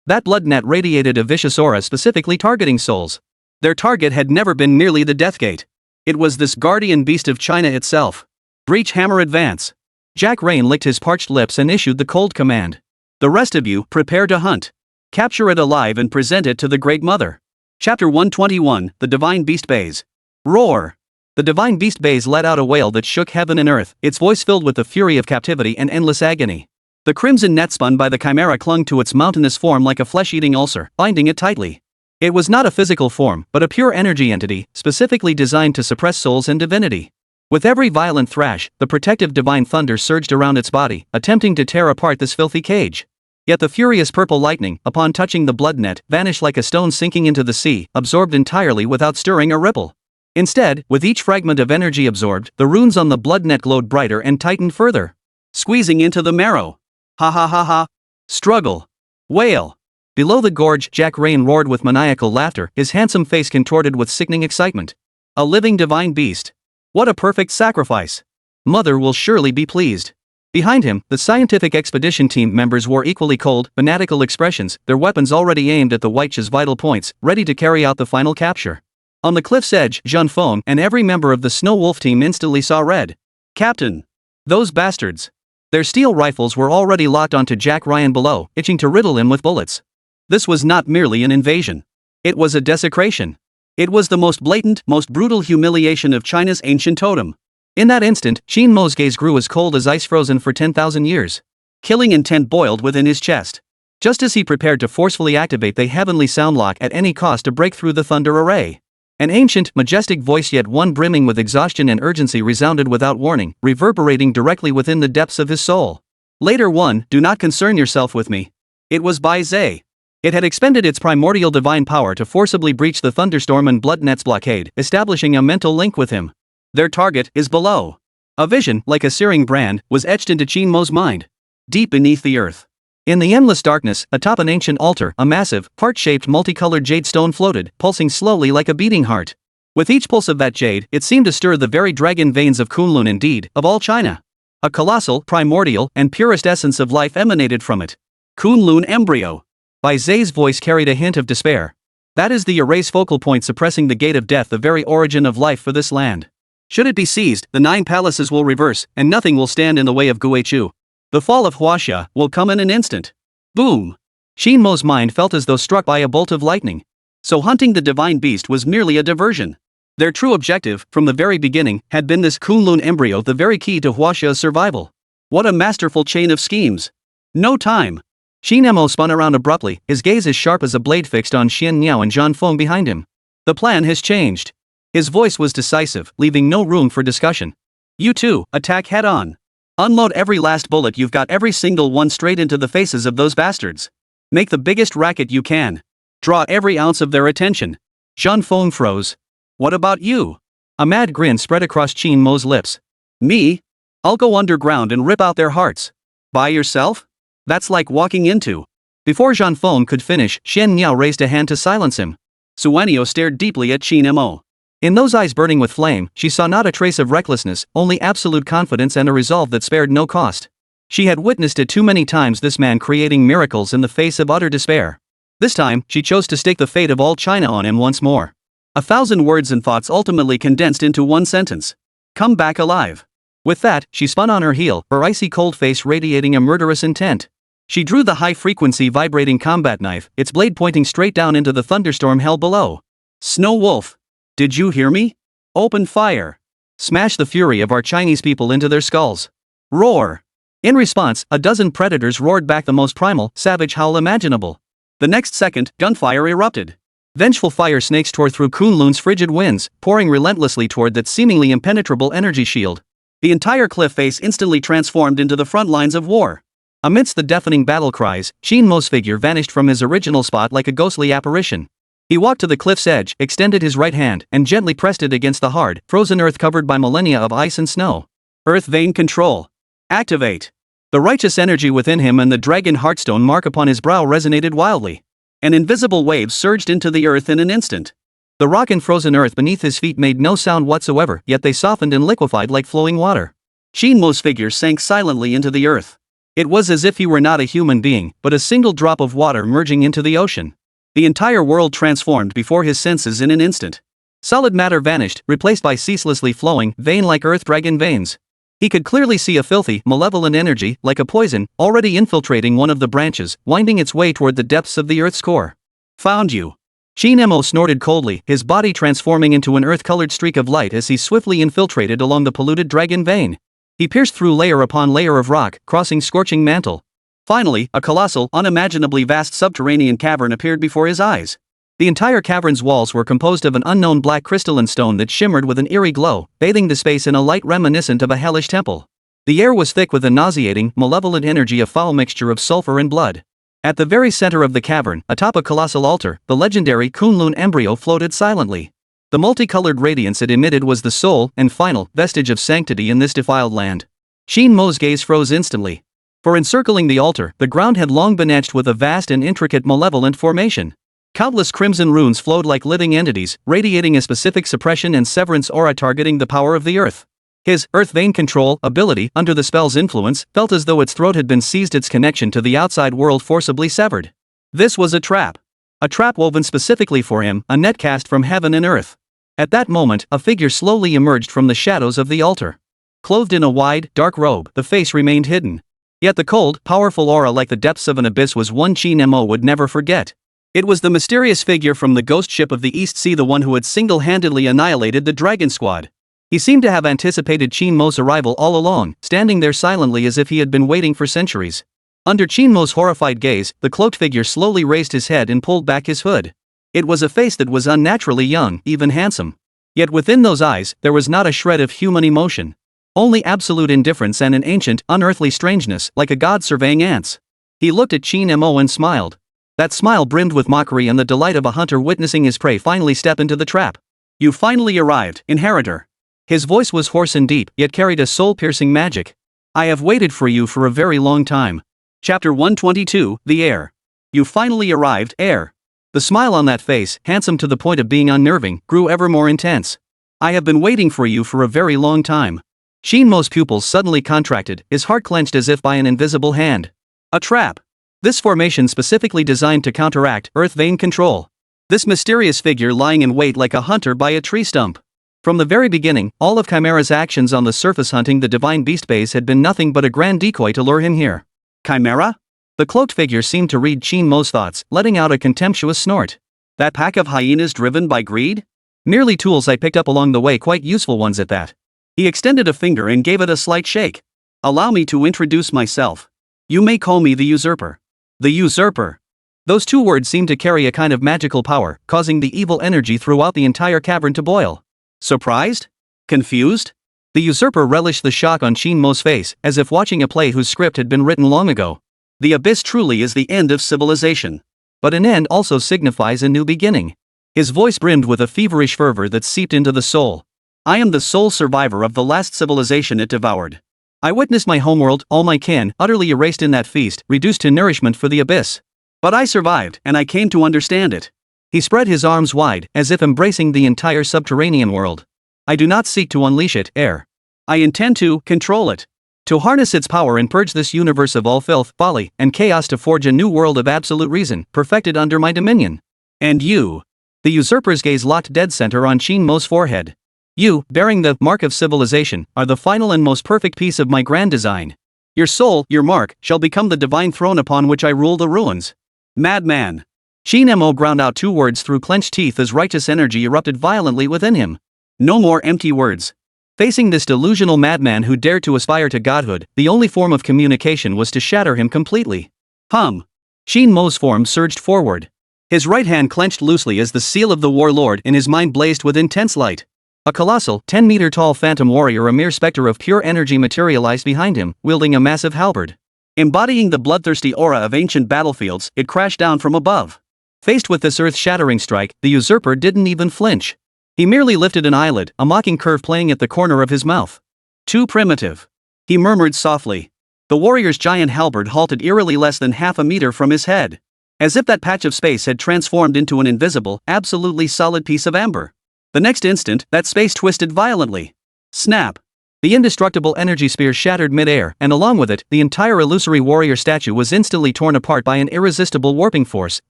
Speaker 1: That blood net radiated a vicious aura specifically targeting souls.
Speaker 2: Their target had never been merely the Death Gate. It was this guardian beast of China itself. Breach hammer advance.
Speaker 1: Jack Rain licked his parched lips and issued the cold command.
Speaker 2: The rest of you, prepare to hunt. Capture it alive and present it to the Great Mother. Chapter 121, The Divine Beast Bays. Roar!
Speaker 1: The divine beast Bays let out a wail that shook heaven and earth, its voice filled with the fury of captivity and endless agony.
Speaker 2: The crimson net spun by the chimera clung to its mountainous form like a flesh-eating ulcer, binding it tightly.
Speaker 1: It was not a physical form, but a pure energy entity, specifically designed to suppress souls and divinity. With every violent thrash, the protective divine thunder surged around its body, attempting to tear apart this filthy cage. Yet the furious purple lightning, upon touching the blood net, vanished like a stone sinking into the sea, absorbed entirely without stirring a ripple. Instead, with each fragment of energy absorbed, the runes on the blood net glowed brighter and tightened further.
Speaker 2: Squeezing into the marrow. Ha ha ha ha. Struggle. Wail.
Speaker 1: Below the gorge, Jack Rain roared with maniacal laughter, his handsome face contorted with sickening excitement.
Speaker 2: A living divine beast. What a perfect sacrifice.
Speaker 1: Mother will surely be pleased. Behind him, the scientific expedition team members wore equally cold, fanatical expressions, their weapons already aimed at the Huaxia's vital points, ready to carry out the final capture. On the cliff's edge, Zhang Feng and every member of the Snow Wolf team instantly saw red.
Speaker 2: Captain!
Speaker 1: Those bastards! Their steel rifles were already locked onto Jack Ryan below, itching to riddle him with bullets.
Speaker 2: This was not merely an invasion. It was a desecration. It was the most blatant, most brutal humiliation of China's ancient totem.
Speaker 1: In that instant, Qin Mo's gaze grew as cold as ice frozen for 10,000 years.
Speaker 2: Killing intent boiled within his chest.
Speaker 1: Just as he prepared to forcefully activate the heavenly sound lock at any cost to break through the thunder array. An ancient, majestic voice, yet one brimming with exhaustion and urgency, resounded without warning, reverberating directly within the depths of his soul.
Speaker 2: Later one, do not concern yourself with me. It was Bai Zhe.
Speaker 1: It had expended its primordial divine power to forcibly breach the thunderstorm and blood net's blockade, establishing a mental link with him.
Speaker 2: Their target is below.
Speaker 1: A vision, like a searing brand, was etched into Qin Mo's mind.
Speaker 2: Deep beneath the earth.
Speaker 1: In the endless darkness, atop an ancient altar, a massive, heart-shaped multicolored jade stone floated, pulsing slowly like a beating heart. With each pulse of that jade, it seemed to stir the very dragon veins of Kunlun, indeed, of all China. A colossal, primordial, and purest essence of life emanated from it.
Speaker 2: Kunlun embryo.
Speaker 1: Bai Zhe's voice carried a hint of despair. That is the array's focal point, suppressing the gate of death, the very origin of life for this land.
Speaker 2: Should it be seized, the 9 palaces will reverse, and nothing will stand in the way of Guichu. The fall of Huaxia will come in an instant. Boom!
Speaker 1: Qin Mo's mind felt as though struck by a bolt of lightning.
Speaker 2: So hunting the divine beast was merely a diversion. Their true objective, from the very beginning, had been this Kunlun embryo, the very key to Huaxia's survival. What a masterful chain of schemes. No time.
Speaker 1: Qin Mo spun around abruptly, his gaze as sharp as a blade fixed on Xian Niao and Zhang Feng behind him.
Speaker 2: The plan has changed. His voice was decisive, leaving no room for discussion. You two, attack head-on. Unload every last bullet you've got, every single one, straight into the faces of those bastards. Make the biggest racket you can. Draw every ounce of their attention. Zhang Feng froze. What about you? A mad grin spread across Qin Mo's lips. Me? I'll go underground and rip out their hearts. By yourself? That's like walking into. Before Zhang Feng could finish, Shen Niao raised a hand to silence him. Suanio stared deeply at Qin Mo. In those eyes burning with flame, she saw not a trace of recklessness, only absolute confidence and a resolve that spared no cost. She had witnessed it too many times, this man creating miracles in the face of utter despair. This time, she chose to stake the fate of all China on him once more. 1,000 words and thoughts ultimately condensed into one sentence. Come back alive. With that, she spun on her heel, her icy cold face radiating a murderous intent. She drew the high-frequency vibrating combat knife, its blade pointing straight down into the thunderstorm hell below. Snow Wolf. Did you hear me? Open fire. Smash the fury of our Chinese people into their skulls. Roar. In response, a dozen predators roared back the most primal, savage howl imaginable. The next second, gunfire erupted. Vengeful fire snakes tore through Kunlun's frigid winds, pouring relentlessly toward that seemingly impenetrable energy shield. The entire cliff face instantly transformed into the front lines of war. Amidst the deafening battle cries, Qin Mo's figure vanished from his original spot like a ghostly apparition. He walked to the cliff's edge, extended his right hand, and gently pressed it against the hard, frozen earth covered by millennia of ice and snow. Earth Vein Control. Activate. The righteous energy within him and the dragon heartstone mark upon his brow resonated wildly. An invisible wave surged into the earth in an instant. The rock and frozen earth beneath his feet made no sound whatsoever, yet they softened and liquefied like flowing water. Qin Mo's figure sank silently into the earth. It was as if he were not a human being, but a single drop of water merging into the ocean. The entire world transformed before his senses in an instant. Solid matter vanished, replaced by ceaselessly flowing, vein-like earth dragon veins. He could clearly see a filthy, malevolent energy, like a poison, already infiltrating one of the branches, winding its way toward the depths of the earth's core. Found you. Qin Mo snorted coldly, his body transforming into an earth-colored streak of light as he swiftly infiltrated along the polluted dragon vein. He pierced through layer upon layer of rock, crossing scorching mantle. Finally, a colossal, unimaginably vast subterranean cavern appeared before his eyes. The entire cavern's walls were composed of an unknown black crystalline stone that shimmered with an eerie glow, bathing the space in a light reminiscent of a hellish temple. The air was thick with a nauseating, malevolent energy, a foul mixture of sulfur and blood. At the very center of the cavern, atop a colossal altar, the legendary Kunlun embryo floated silently. The multicolored radiance it emitted was the sole and final vestige of sanctity in this defiled land. Qin Mo's gaze froze instantly. For encircling the altar, the ground had long been etched with a vast and intricate malevolent formation. Countless crimson runes flowed like living entities, radiating a specific suppression and severance aura targeting the power of the earth. His earth vein control ability, under the spell's influence, felt as though its throat had been seized, its connection to the outside world forcibly severed. This was a trap. A trap woven specifically for him, a net cast from heaven and earth. At that moment, a figure slowly emerged from the shadows of the altar. Clothed in a wide, dark robe, the face remained hidden. Yet the cold, powerful aura like the depths of an abyss was one Qin Mo would never forget. It was the mysterious figure from the ghost ship of the East Sea, the one who had single-handedly annihilated the Dragon Squad. He seemed to have anticipated Qin Mo's arrival all along, standing there silently as if he had been waiting for centuries. Under Qin Mo's horrified gaze, the cloaked figure slowly raised his head and pulled back his hood. It was a face that was unnaturally young, even handsome. Yet within those eyes, there was not a shred of human emotion. Only absolute indifference and an ancient, unearthly strangeness, like a god surveying ants. He looked at Qin Mo and smiled. That smile brimmed with mockery and the delight of a hunter witnessing his prey finally step into the trap. You finally arrived, inheritor. His voice was hoarse and deep, yet carried a soul-piercing magic. I have waited for you for a very long time. Chapter 122, The Heir. You finally arrived, heir. The smile on that face, handsome to the point of being unnerving, grew ever more intense. I have been waiting for you for a very long time. Qin Mo's pupils suddenly contracted, his heart clenched as if by an invisible hand. A trap. This formation specifically designed to counteract earth vein control. This mysterious figure lying in wait like a hunter by a tree stump. From the very beginning, all of Chimera's actions on the surface hunting the divine beast base had been nothing but a grand decoy to lure him here. Chimera? The cloaked figure seemed to read Qin Mo's thoughts, letting out a contemptuous snort. That pack of hyenas driven by greed? Merely tools I picked up along the way, quite useful ones at that. He extended a finger and gave it a slight shake. Allow me to introduce myself. You may call me the Usurper. The Usurper. Those two words seemed to carry a kind of magical power, causing the evil energy throughout the entire cavern to boil. Surprised? Confused? The usurper relished the shock on Qin Mo's face, as if watching a play whose script had been written long ago. The abyss truly is the end of civilization. But an end also signifies a new beginning. His voice brimmed with a feverish fervor that seeped into the soul. I am the sole survivor of the last civilization it devoured. I witnessed my homeworld, all my kin, utterly erased in that feast, reduced to nourishment for the abyss. But I survived, and I came to understand it. He spread his arms wide, as if embracing the entire subterranean world. I do not seek to unleash it, heir. I intend to control it. To harness its power and purge this universe of all filth, folly, and chaos to forge a new world of absolute reason, perfected under my dominion. And you. The usurper's gaze locked dead center on Qin Mo's forehead. You, bearing the mark of civilization, are the final and most perfect piece of my grand design. Your soul, your mark, shall become the divine throne upon which I rule the ruins. Madman. Qin Mo ground out 2 words through clenched teeth as righteous energy erupted violently within him. No more empty words. Facing this delusional madman who dared to aspire to godhood, the only form of communication was to shatter him completely. Qin Mo's form surged forward. His right hand clenched loosely as the seal of the warlord, and his mind blazed with intense light. A colossal, 10-meter-tall phantom warrior, a mere specter of pure energy, materialized behind him, wielding a massive halberd. Embodying the bloodthirsty aura of ancient battlefields, it crashed down from above. Faced with this earth-shattering strike, the usurper didn't even flinch. He merely lifted an eyelid, a mocking curve playing at the corner of his mouth. Too primitive. He murmured softly. The warrior's giant halberd halted eerily less than half a meter from his head. As if that patch of space had transformed into an invisible, absolutely solid piece of amber. The next instant, that space twisted violently. Snap. The indestructible energy sphere shattered mid-air, and along with it, the entire illusory warrior statue was instantly torn apart by an irresistible warping force,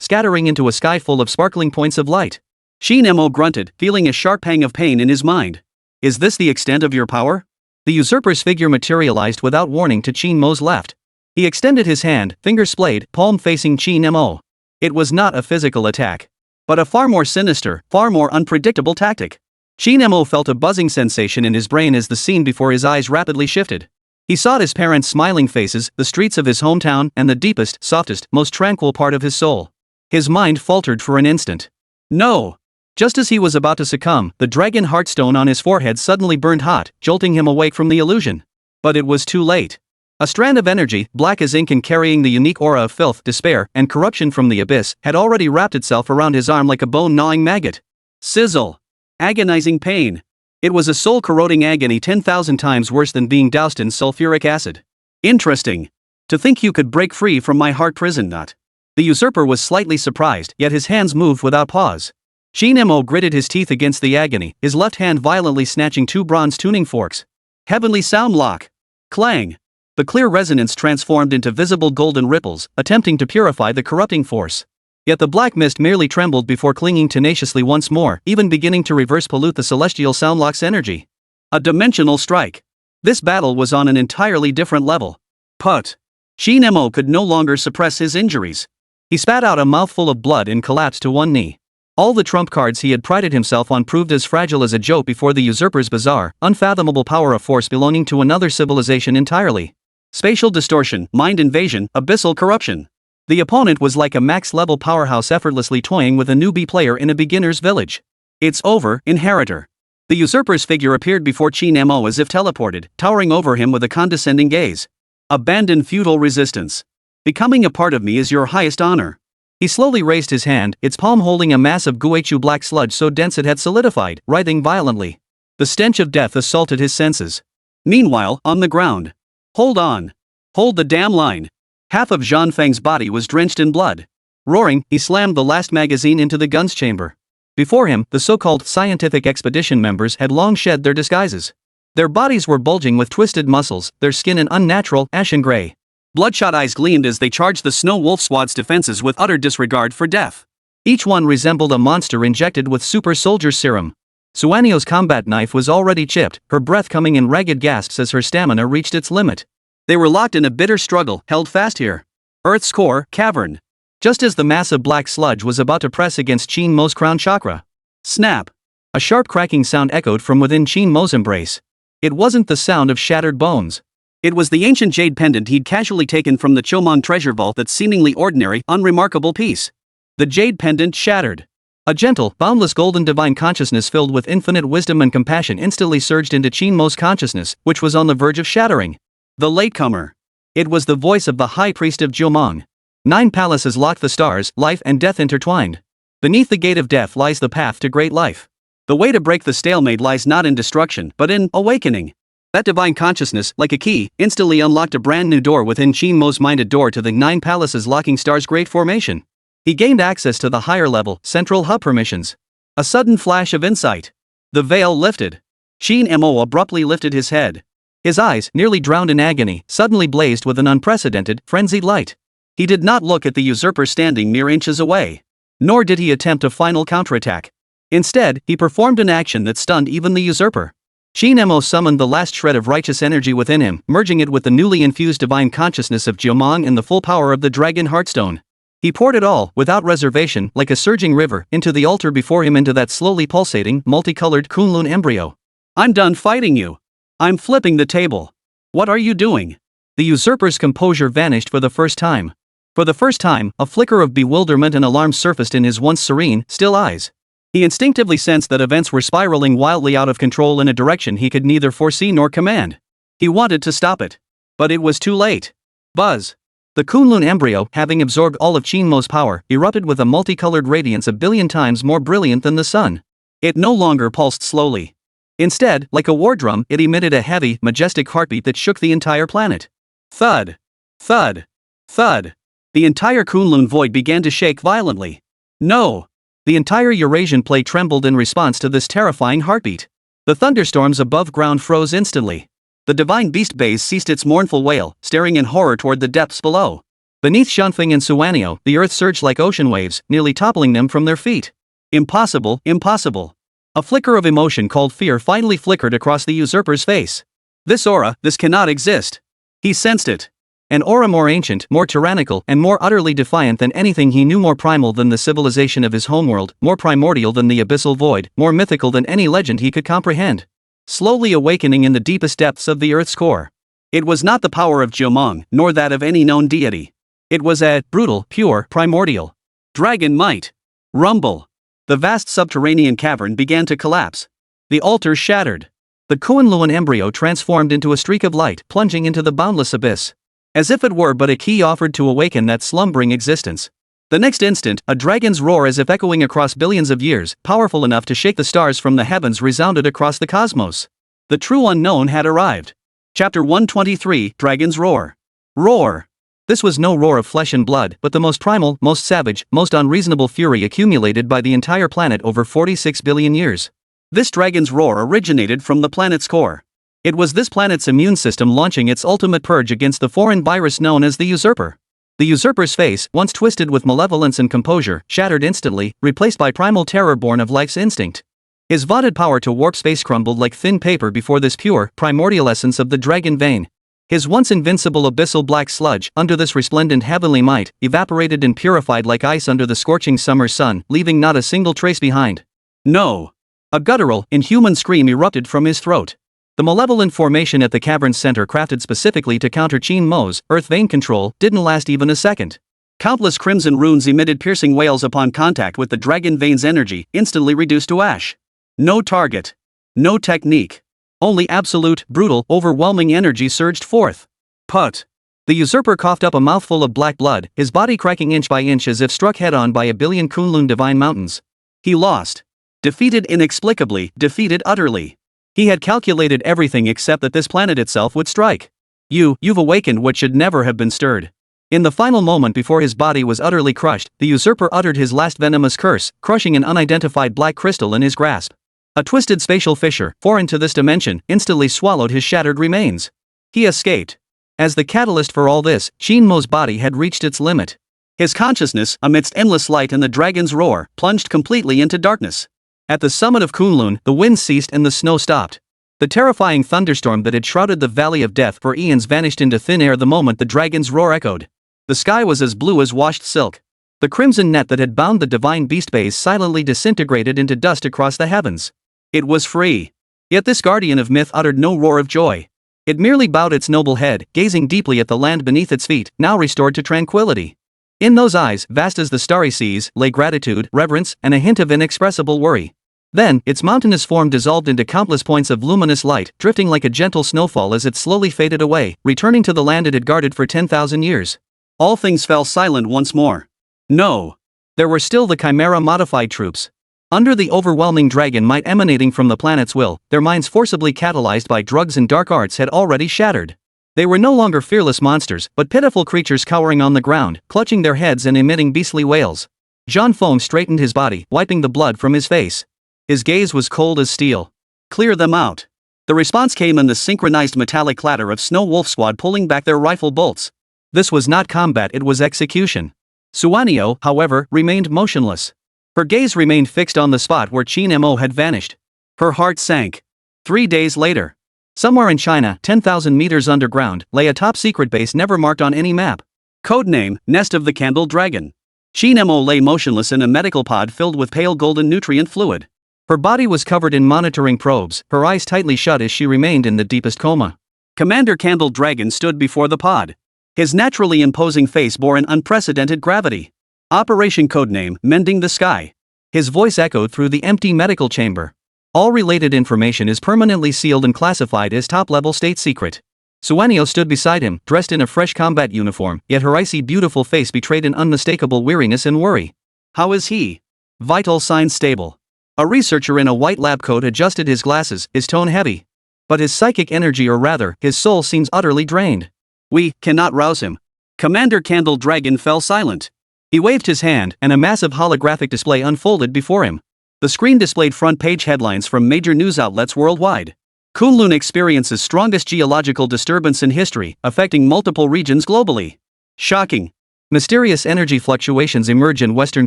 Speaker 2: scattering into a sky full of sparkling points of light. Qin Mo grunted, feeling a sharp pang of pain in his mind. Is this the extent of your power? The usurper's figure materialized without warning to Qin Mo's left. He extended his hand, finger splayed, palm facing Qin Mo. It was not a physical attack, but a far more sinister, far more unpredictable tactic. Qin Mo felt a buzzing sensation in his brain as the scene before his eyes rapidly shifted. He saw his parents' smiling faces, the streets of his hometown, and the deepest, softest, most tranquil part of his soul. His mind faltered for an instant. No! Just as he was about to succumb, the dragon heartstone on his forehead suddenly burned hot, jolting him awake from the illusion. But it was too late. A strand of energy, black as ink and carrying the unique aura of filth, despair, and corruption from the abyss, had already wrapped itself around his arm like a bone-gnawing maggot. Sizzle. Agonizing pain. It was a soul-corroding agony 10,000 times worse than being doused in sulfuric acid. Interesting. To think you could break free from my heart prison knot. The usurper was slightly surprised, yet his hands moved without pause. Qin Mo gritted his teeth against the agony, his left hand violently snatching 2 bronze tuning forks. Heavenly sound lock. Clang. The clear resonance transformed into visible golden ripples, attempting to purify the corrupting force. Yet the black mist merely trembled before clinging tenaciously once more, even beginning to reverse pollute the celestial soundlock's energy. A dimensional strike. This battle was on an entirely different level. Put. Qin Mo could no longer suppress his injuries. He spat out a mouthful of blood and collapsed to one knee. All the trump cards he had prided himself on proved as fragile as a joke before the usurper's bizarre, unfathomable power of force belonging to another civilization entirely. Spatial distortion, mind invasion, abyssal corruption. The opponent was like a max-level powerhouse effortlessly toying with a newbie player in a beginner's village. It's over, inheritor. The usurper's figure appeared before Qin Mo as if teleported, towering over him with a condescending gaze. Abandon feudal resistance. Becoming a part of me is your highest honor. He slowly raised his hand, its palm holding a mass of guechu black sludge so dense it had solidified, writhing violently. The stench of death assaulted his senses. Meanwhile, on the ground. Hold on. Hold the damn line. Half of Zhang Feng's body was drenched in blood. Roaring, he slammed the last magazine into the gun's chamber. Before him, the so-called scientific expedition members had long shed their disguises. Their bodies were bulging with twisted muscles, their skin an unnatural, ashen gray. Bloodshot eyes gleamed as they charged the Snow Wolf Squad's defenses with utter disregard for death. Each one resembled a monster injected with super soldier serum. Suanio's combat knife was already chipped, her breath coming in ragged gasps as her stamina reached its limit. They were locked in a bitter struggle, held fast here. Earth's core, cavern. Just as the mass of black sludge was about to press against Qin Mo's crown chakra. Snap. A sharp cracking sound echoed from within Qin Mo's embrace. It wasn't the sound of shattered bones. It was the ancient jade pendant he'd casually taken from the Chomong treasure vault, that seemingly ordinary, unremarkable piece. The jade pendant shattered.
Speaker 1: A gentle, boundless golden divine consciousness filled with infinite wisdom and compassion instantly surged into Qin Mo's consciousness, which was on the verge of shattering. The latecomer. It was the voice of the high priest of Jiumeng. 9 palaces lock the stars, life and death intertwined. Beneath the gate of death lies the path to great life. The way to break the stalemate lies not in destruction, but in awakening. That divine consciousness, like a key, instantly unlocked a brand new door within Qin Mo's minded door to the 9 palaces locking stars' great formation. He gained access to the higher level, central hub permissions. A sudden flash of insight. The veil lifted. Qin Mo abruptly lifted his head. His eyes, nearly drowned in agony, suddenly blazed with an unprecedented, frenzied light. He did not look at the usurper standing mere inches away. Nor did he attempt a final counterattack. Instead, he performed an action that stunned even the usurper. Qin Mo summoned the last shred of righteous energy within him, merging it with the newly infused divine consciousness of Jiumeng and the full power of the Dragon Heartstone. He poured it all, without reservation, like a surging river, into the altar before him, into that slowly pulsating, multicolored Kunlun embryo. "I'm done fighting you. I'm flipping the table. What are you doing?" The usurper's composure vanished for the first time. For the first time, a flicker of bewilderment and alarm surfaced in his once serene, still eyes. He instinctively sensed that events were spiraling wildly out of control in a direction he could neither foresee nor command. He wanted to stop it. But it was too late. Buzz. The Kunlun embryo, having absorbed all of Qin Mo's power, erupted with a multicolored radiance 1,000,000,000 times more brilliant than the sun. It no longer pulsed slowly. Instead, like a war drum, it emitted a heavy, majestic heartbeat that shook the entire planet. Thud. Thud. Thud. The entire Kunlun void began to shake violently. No! The entire Eurasian plate trembled in response to this terrifying heartbeat. The thunderstorms above ground froze instantly. The divine beast base ceased its mournful wail, staring in horror toward the depths below. Beneath Shunfeng and Suanio, the earth surged like ocean waves, nearly toppling them from their feet. Impossible, impossible. A flicker of emotion called fear finally flickered across the usurper's face. This aura, this cannot exist. He sensed it. An aura more ancient, more tyrannical, and more utterly defiant than anything he knew, more primal than the civilization of his homeworld, more primordial than the abyssal void, more mythical than any legend he could comprehend. Slowly awakening in the deepest depths of the earth's core. It was not the power of Jiumeng, nor that of any known deity. It was a brutal, pure, primordial dragon might. Rumble. The vast subterranean cavern began to collapse. The altar shattered. The Kunlun embryo transformed into a streak of light, plunging into the boundless abyss. As if it were but a key offered to awaken that slumbering existence. The next instant, a dragon's roar, as if echoing across billions of years, powerful enough to shake the stars from the heavens, resounded across the cosmos. The true unknown had arrived. Chapter 123, Dragon's Roar. Roar. This was no roar of flesh and blood, but the most primal, most savage, most unreasonable fury accumulated by the entire planet over 46 billion years. This dragon's roar originated from the planet's core. It was this planet's immune system launching its ultimate purge against the foreign virus known as the usurper. The usurper's face, once twisted with malevolence and composure, shattered instantly, replaced by primal terror born of life's instinct. His vaunted power to warp space crumbled like thin paper before this pure, primordial essence of the dragon vein. His once invincible abyssal black sludge, under this resplendent heavenly might, evaporated and purified like ice under the scorching summer sun, leaving not a single trace behind. No! A guttural, inhuman scream erupted from his throat. The malevolent formation at the cavern's center, crafted specifically to counter Qin Mo's earth vein control, didn't last even a second. Countless crimson runes emitted piercing wails upon contact with the dragon vein's energy, instantly reduced to ash. No target. No technique. Only absolute, brutal, overwhelming energy surged forth. Put. The usurper coughed up a mouthful of black blood, his body cracking inch by inch as if struck head-on by 1,000,000,000 Kunlun divine mountains. He lost. Defeated inexplicably, defeated utterly. He had calculated everything except that this planet itself would strike. You've awakened what should never have been stirred. In the final moment before his body was utterly crushed, the usurper uttered his last venomous curse, crushing an unidentified black crystal in his grasp. A twisted spatial fissure, foreign to this dimension, instantly swallowed his shattered remains. He escaped. As the catalyst for all this, Qin Mo's body had reached its limit. His consciousness, amidst endless light and the dragon's roar, plunged completely into darkness. At the summit of Kunlun, the wind ceased and the snow stopped. The terrifying thunderstorm that had shrouded the Valley of Death for eons vanished into thin air the moment the dragon's roar echoed. The sky was as blue as washed silk. The crimson net that had bound the divine beast base silently disintegrated into dust across the heavens. It was free. Yet this guardian of myth uttered no roar of joy. It merely bowed its noble head, gazing deeply at the land beneath its feet, now restored to tranquility. In those eyes, vast as the starry seas, lay gratitude, reverence, and a hint of inexpressible worry. Then, its mountainous form dissolved into countless points of luminous light, drifting like a gentle snowfall as it slowly faded away, returning to the land it had guarded for 10,000 years.
Speaker 2: All things fell silent once more. No.
Speaker 1: There were still the Chimera-modified troops. Under the overwhelming dragon might emanating from the planet's will, their minds forcibly catalyzed by drugs and dark arts had already shattered. They were no longer fearless monsters, but pitiful creatures cowering on the ground, clutching their heads and emitting beastly wails. Jean Foam straightened his body, wiping the blood from his face. His gaze was cold as steel.
Speaker 2: Clear them out. The response came in the synchronized metallic clatter of Snow Wolf Squad pulling back their rifle bolts.
Speaker 1: This was not combat, it was execution. Suanio, however, remained motionless. Her gaze remained fixed on the spot where Qin Mo had vanished.
Speaker 2: Her heart sank.
Speaker 1: 3 days later. Somewhere in China, 10,000 meters underground, lay a top-secret base never marked on any map.
Speaker 2: Codename, Nest of the Candle Dragon. Qin Mo lay motionless in a medical pod filled with pale golden nutrient fluid.
Speaker 1: Her body was covered in monitoring probes, her eyes tightly shut as she remained in the deepest coma.
Speaker 2: Commander Candle Dragon stood before the pod. His naturally imposing face bore an unprecedented gravity. Operation codename, Mending the Sky.
Speaker 1: His voice echoed through the empty medical chamber. All related information is permanently sealed and classified as top-level state secret. Suanio stood beside him, dressed in a fresh combat uniform, yet her icy beautiful face betrayed an unmistakable weariness and worry.
Speaker 2: How is he?
Speaker 1: Vital signs stable. A researcher in a white lab coat adjusted his glasses, his tone heavy. But his psychic energy, or rather, his soul, seems utterly drained.
Speaker 2: We cannot rouse him. Commander Candle Dragon fell silent.
Speaker 1: He waved his hand, and a massive holographic display unfolded before him. The screen displayed front-page headlines from major news outlets worldwide. Kunlun experiences strongest geological disturbance in history, affecting multiple regions globally.
Speaker 2: Shocking.
Speaker 1: Mysterious energy fluctuations emerge in western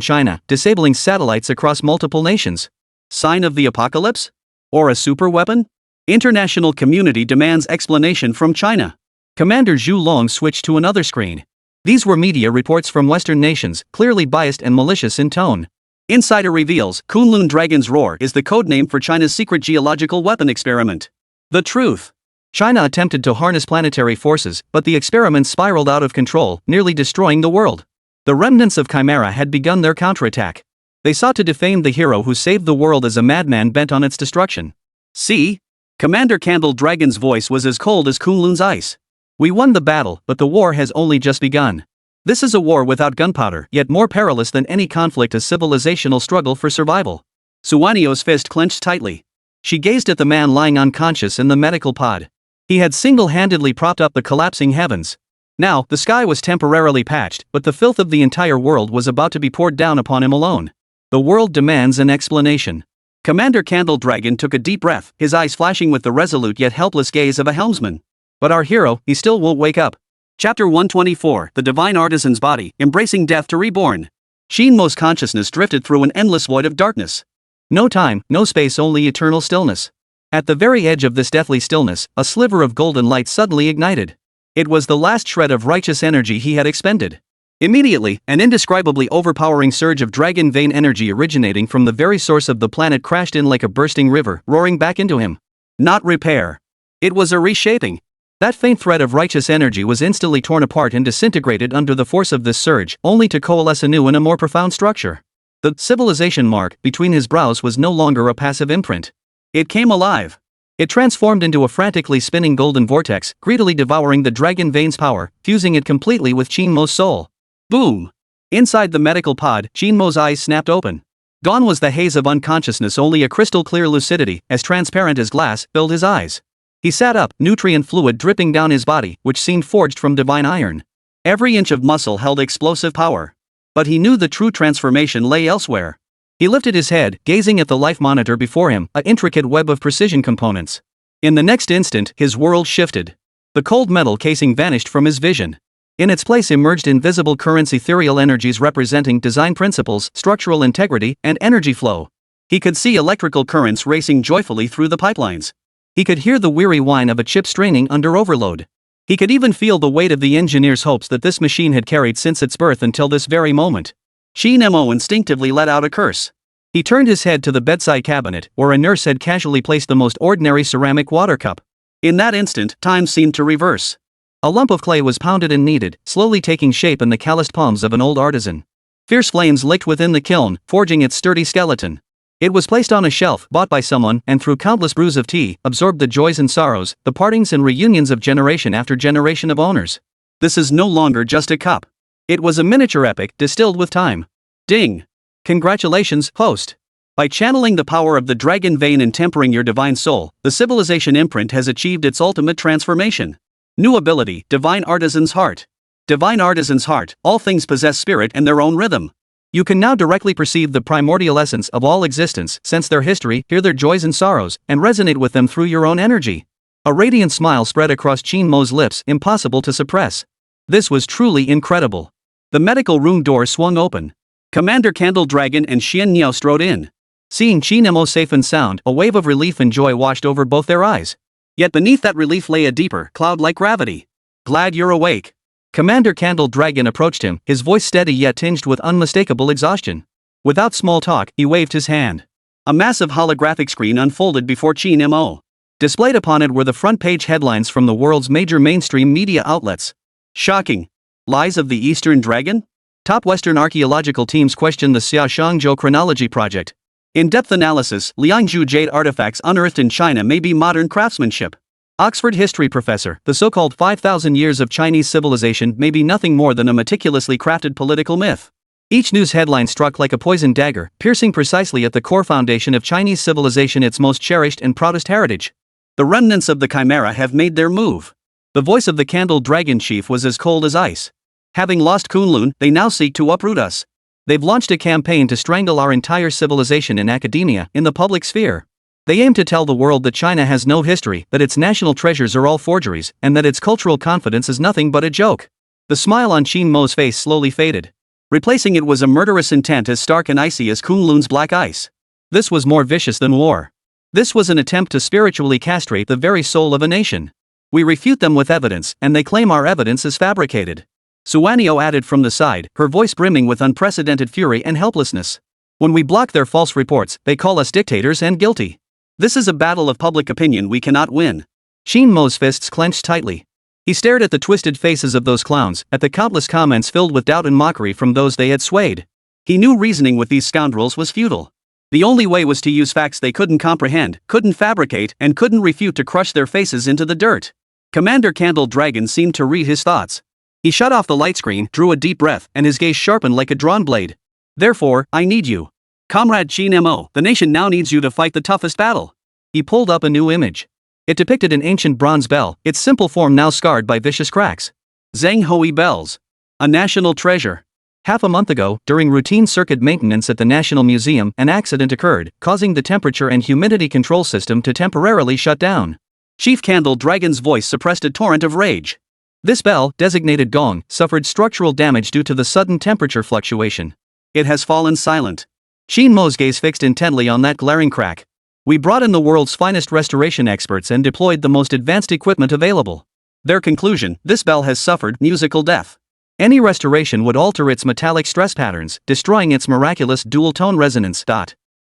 Speaker 1: China, disabling satellites across multiple nations.
Speaker 2: Sign of the apocalypse? Or a superweapon? International community demands explanation from China.
Speaker 1: Commander Zhu Long switched to another screen. These were media reports from Western nations, clearly biased and malicious in tone.
Speaker 2: Insider reveals Kunlun Dragon's Roar is the codename for China's secret geological weapon experiment. The truth.
Speaker 1: China attempted to harness planetary forces, but the experiment spiraled out of control, nearly destroying the world. The remnants of Chimera had begun their counterattack. They sought to defame the hero who saved the world as a madman bent on its destruction.
Speaker 2: See? Commander Candle Dragon's voice was as cold as Kunlun's ice.
Speaker 1: We won the battle, but the war has only just begun. This is a war without gunpowder, yet more perilous than any conflict, a civilizational struggle for survival.
Speaker 2: Suanio's fist clenched tightly.
Speaker 1: She gazed at the man lying unconscious in the medical pod. He had single-handedly propped up the collapsing heavens. Now, the sky was temporarily patched, but the filth of the entire world was about to be poured down upon him alone. The world demands an explanation.
Speaker 2: Commander Candle Dragon took a deep breath, his eyes flashing with the resolute yet helpless gaze of a helmsman.
Speaker 1: But our hero, he still won't wake up.
Speaker 2: Chapter 124, The Divine Artisan's Body, Embracing Death to Reborn. Qin Mo's consciousness drifted through an endless void of darkness.
Speaker 1: No time, no space, only eternal stillness. At the very edge of this deathly stillness, a sliver of golden light suddenly ignited. It was the last shred of righteous energy he had expended. Immediately, an indescribably overpowering surge of dragon vein energy originating from the very source of the planet crashed in like a bursting river, roaring back into him.
Speaker 2: Not repair. It was a reshaping.
Speaker 1: That faint thread of righteous energy was instantly torn apart and disintegrated under the force of this surge, only to coalesce anew in a more profound structure. The civilization mark between his brows was no longer a passive imprint.
Speaker 2: It came alive.
Speaker 1: It transformed into a frantically spinning golden vortex, greedily devouring the dragon vein's power, fusing it completely with Qin Mo's soul.
Speaker 2: Boom! Inside the medical pod, Qin Mo's eyes snapped open. Gone was the haze of unconsciousness, only a crystal-clear lucidity, as transparent as glass, filled his eyes. He sat up, nutrient fluid dripping down his body, which seemed forged from divine iron. Every inch of muscle held explosive power. But he knew the true transformation lay elsewhere. He lifted his head, gazing at the life monitor before him, an intricate web of precision components. In the next instant, his world shifted. The cold metal casing vanished from his vision. In its place emerged invisible currents, ethereal energies representing design principles, structural integrity, and energy flow. He could see electrical currents racing joyfully through the pipelines. He could hear the weary whine of a chip straining under overload. He could even feel the weight of the engineer's hopes that this machine had carried since its birth until this very moment. Qin Mo instinctively let out a curse. He turned his head to the bedside cabinet, where a nurse had casually placed the most ordinary ceramic water cup. In that instant, time seemed to reverse.
Speaker 1: A lump of clay was pounded and kneaded, slowly taking shape in the calloused palms of an old artisan. Fierce flames licked within the kiln, forging its sturdy skeleton. It was placed on a shelf bought by someone and through countless brews of tea, absorbed the joys and sorrows, the partings and reunions of generation after generation of owners.
Speaker 2: This is no longer just a cup. It was a miniature epic distilled with time. Ding! Congratulations, host! By channeling the power of the dragon vein and tempering your divine soul, the civilization imprint has achieved its ultimate transformation. New ability, Divine Artisan's Heart. Divine Artisan's Heart, all things possess spirit and their own rhythm.
Speaker 1: You can now directly perceive the primordial essence of all existence, sense their history, hear their joys and sorrows, and resonate with them through your own energy. A radiant smile spread across Qin Mo's lips, impossible to suppress. This was truly incredible. The medical room door swung open. Commander Candle Dragon and Xian Niao strode in. Seeing Qin Mo safe and sound, a wave of relief and joy washed over both their eyes. Yet beneath that relief lay a deeper, cloud-like gravity. Glad you're awake. Commander Candle Dragon approached him, his voice steady yet tinged with unmistakable exhaustion. Without small talk, he waved his hand. A massive holographic screen unfolded before Qin Mo. Displayed upon it were the front-page headlines from the world's major mainstream media outlets. Shocking. Lies of the Eastern Dragon? Top Western archaeological teams question the Xiaoshangzhou chronology project. In-depth analysis, Liangzhu jade artifacts unearthed in China may be modern craftsmanship. Oxford history professor, the so-called 5,000 years of Chinese civilization may be nothing more than a meticulously crafted political myth. Each news headline struck like a poisoned dagger, piercing precisely at the core foundation of Chinese civilization, its most cherished and proudest heritage. The remnants of the Chimera have made their move. The voice of the Candle Dragon chief was as cold as ice. Having lost Kunlun, they now seek to uproot us. They've launched a campaign to strangle our entire civilization in academia, in the public sphere. They aim to tell the world that China has no history, that its national treasures are all forgeries, and that its cultural confidence is nothing but a joke. The smile on Qin Mo's face slowly faded. Replacing it was a murderous intent as stark and icy as Kunlun's black ice. This was more vicious than war. This was an attempt to spiritually castrate the very soul of a nation. We refute them with evidence, and they claim our evidence is fabricated. Suanio added from the side, her voice brimming with unprecedented fury and helplessness. When we block their false reports, they call us dictators and guilty. This is a battle of public opinion we cannot win. Qin Mo's fists clenched tightly. He stared at the twisted faces of those clowns, at the countless comments filled with doubt and mockery from those they had swayed. He knew reasoning with these scoundrels was futile. The only way was to use facts they couldn't comprehend, couldn't fabricate, and couldn't refute to crush their faces into the dirt. Commander Candle Dragon seemed to read his thoughts. He shut off the light screen, drew a deep breath, and his gaze sharpened like a drawn blade. Therefore, I need you. Comrade Qin Mo, the nation now needs you to fight the toughest battle. He pulled up a new image. It depicted an ancient bronze bell, its simple form now scarred by vicious cracks. Zhang Hui bells. A national treasure. Half a month ago, during routine circuit maintenance at the National Museum, an accident occurred, causing the temperature and humidity control system to temporarily shut down. Chief Candle Dragon's voice suppressed a torrent of rage. This bell, designated gong, suffered structural damage due to the sudden temperature fluctuation. It has fallen silent. Qin Mo's gaze fixed intently on that glaring crack. We brought in the world's finest restoration experts and deployed the most advanced equipment available. Their conclusion, this bell has suffered musical death. Any restoration would alter its metallic stress patterns, destroying its miraculous dual-tone resonance.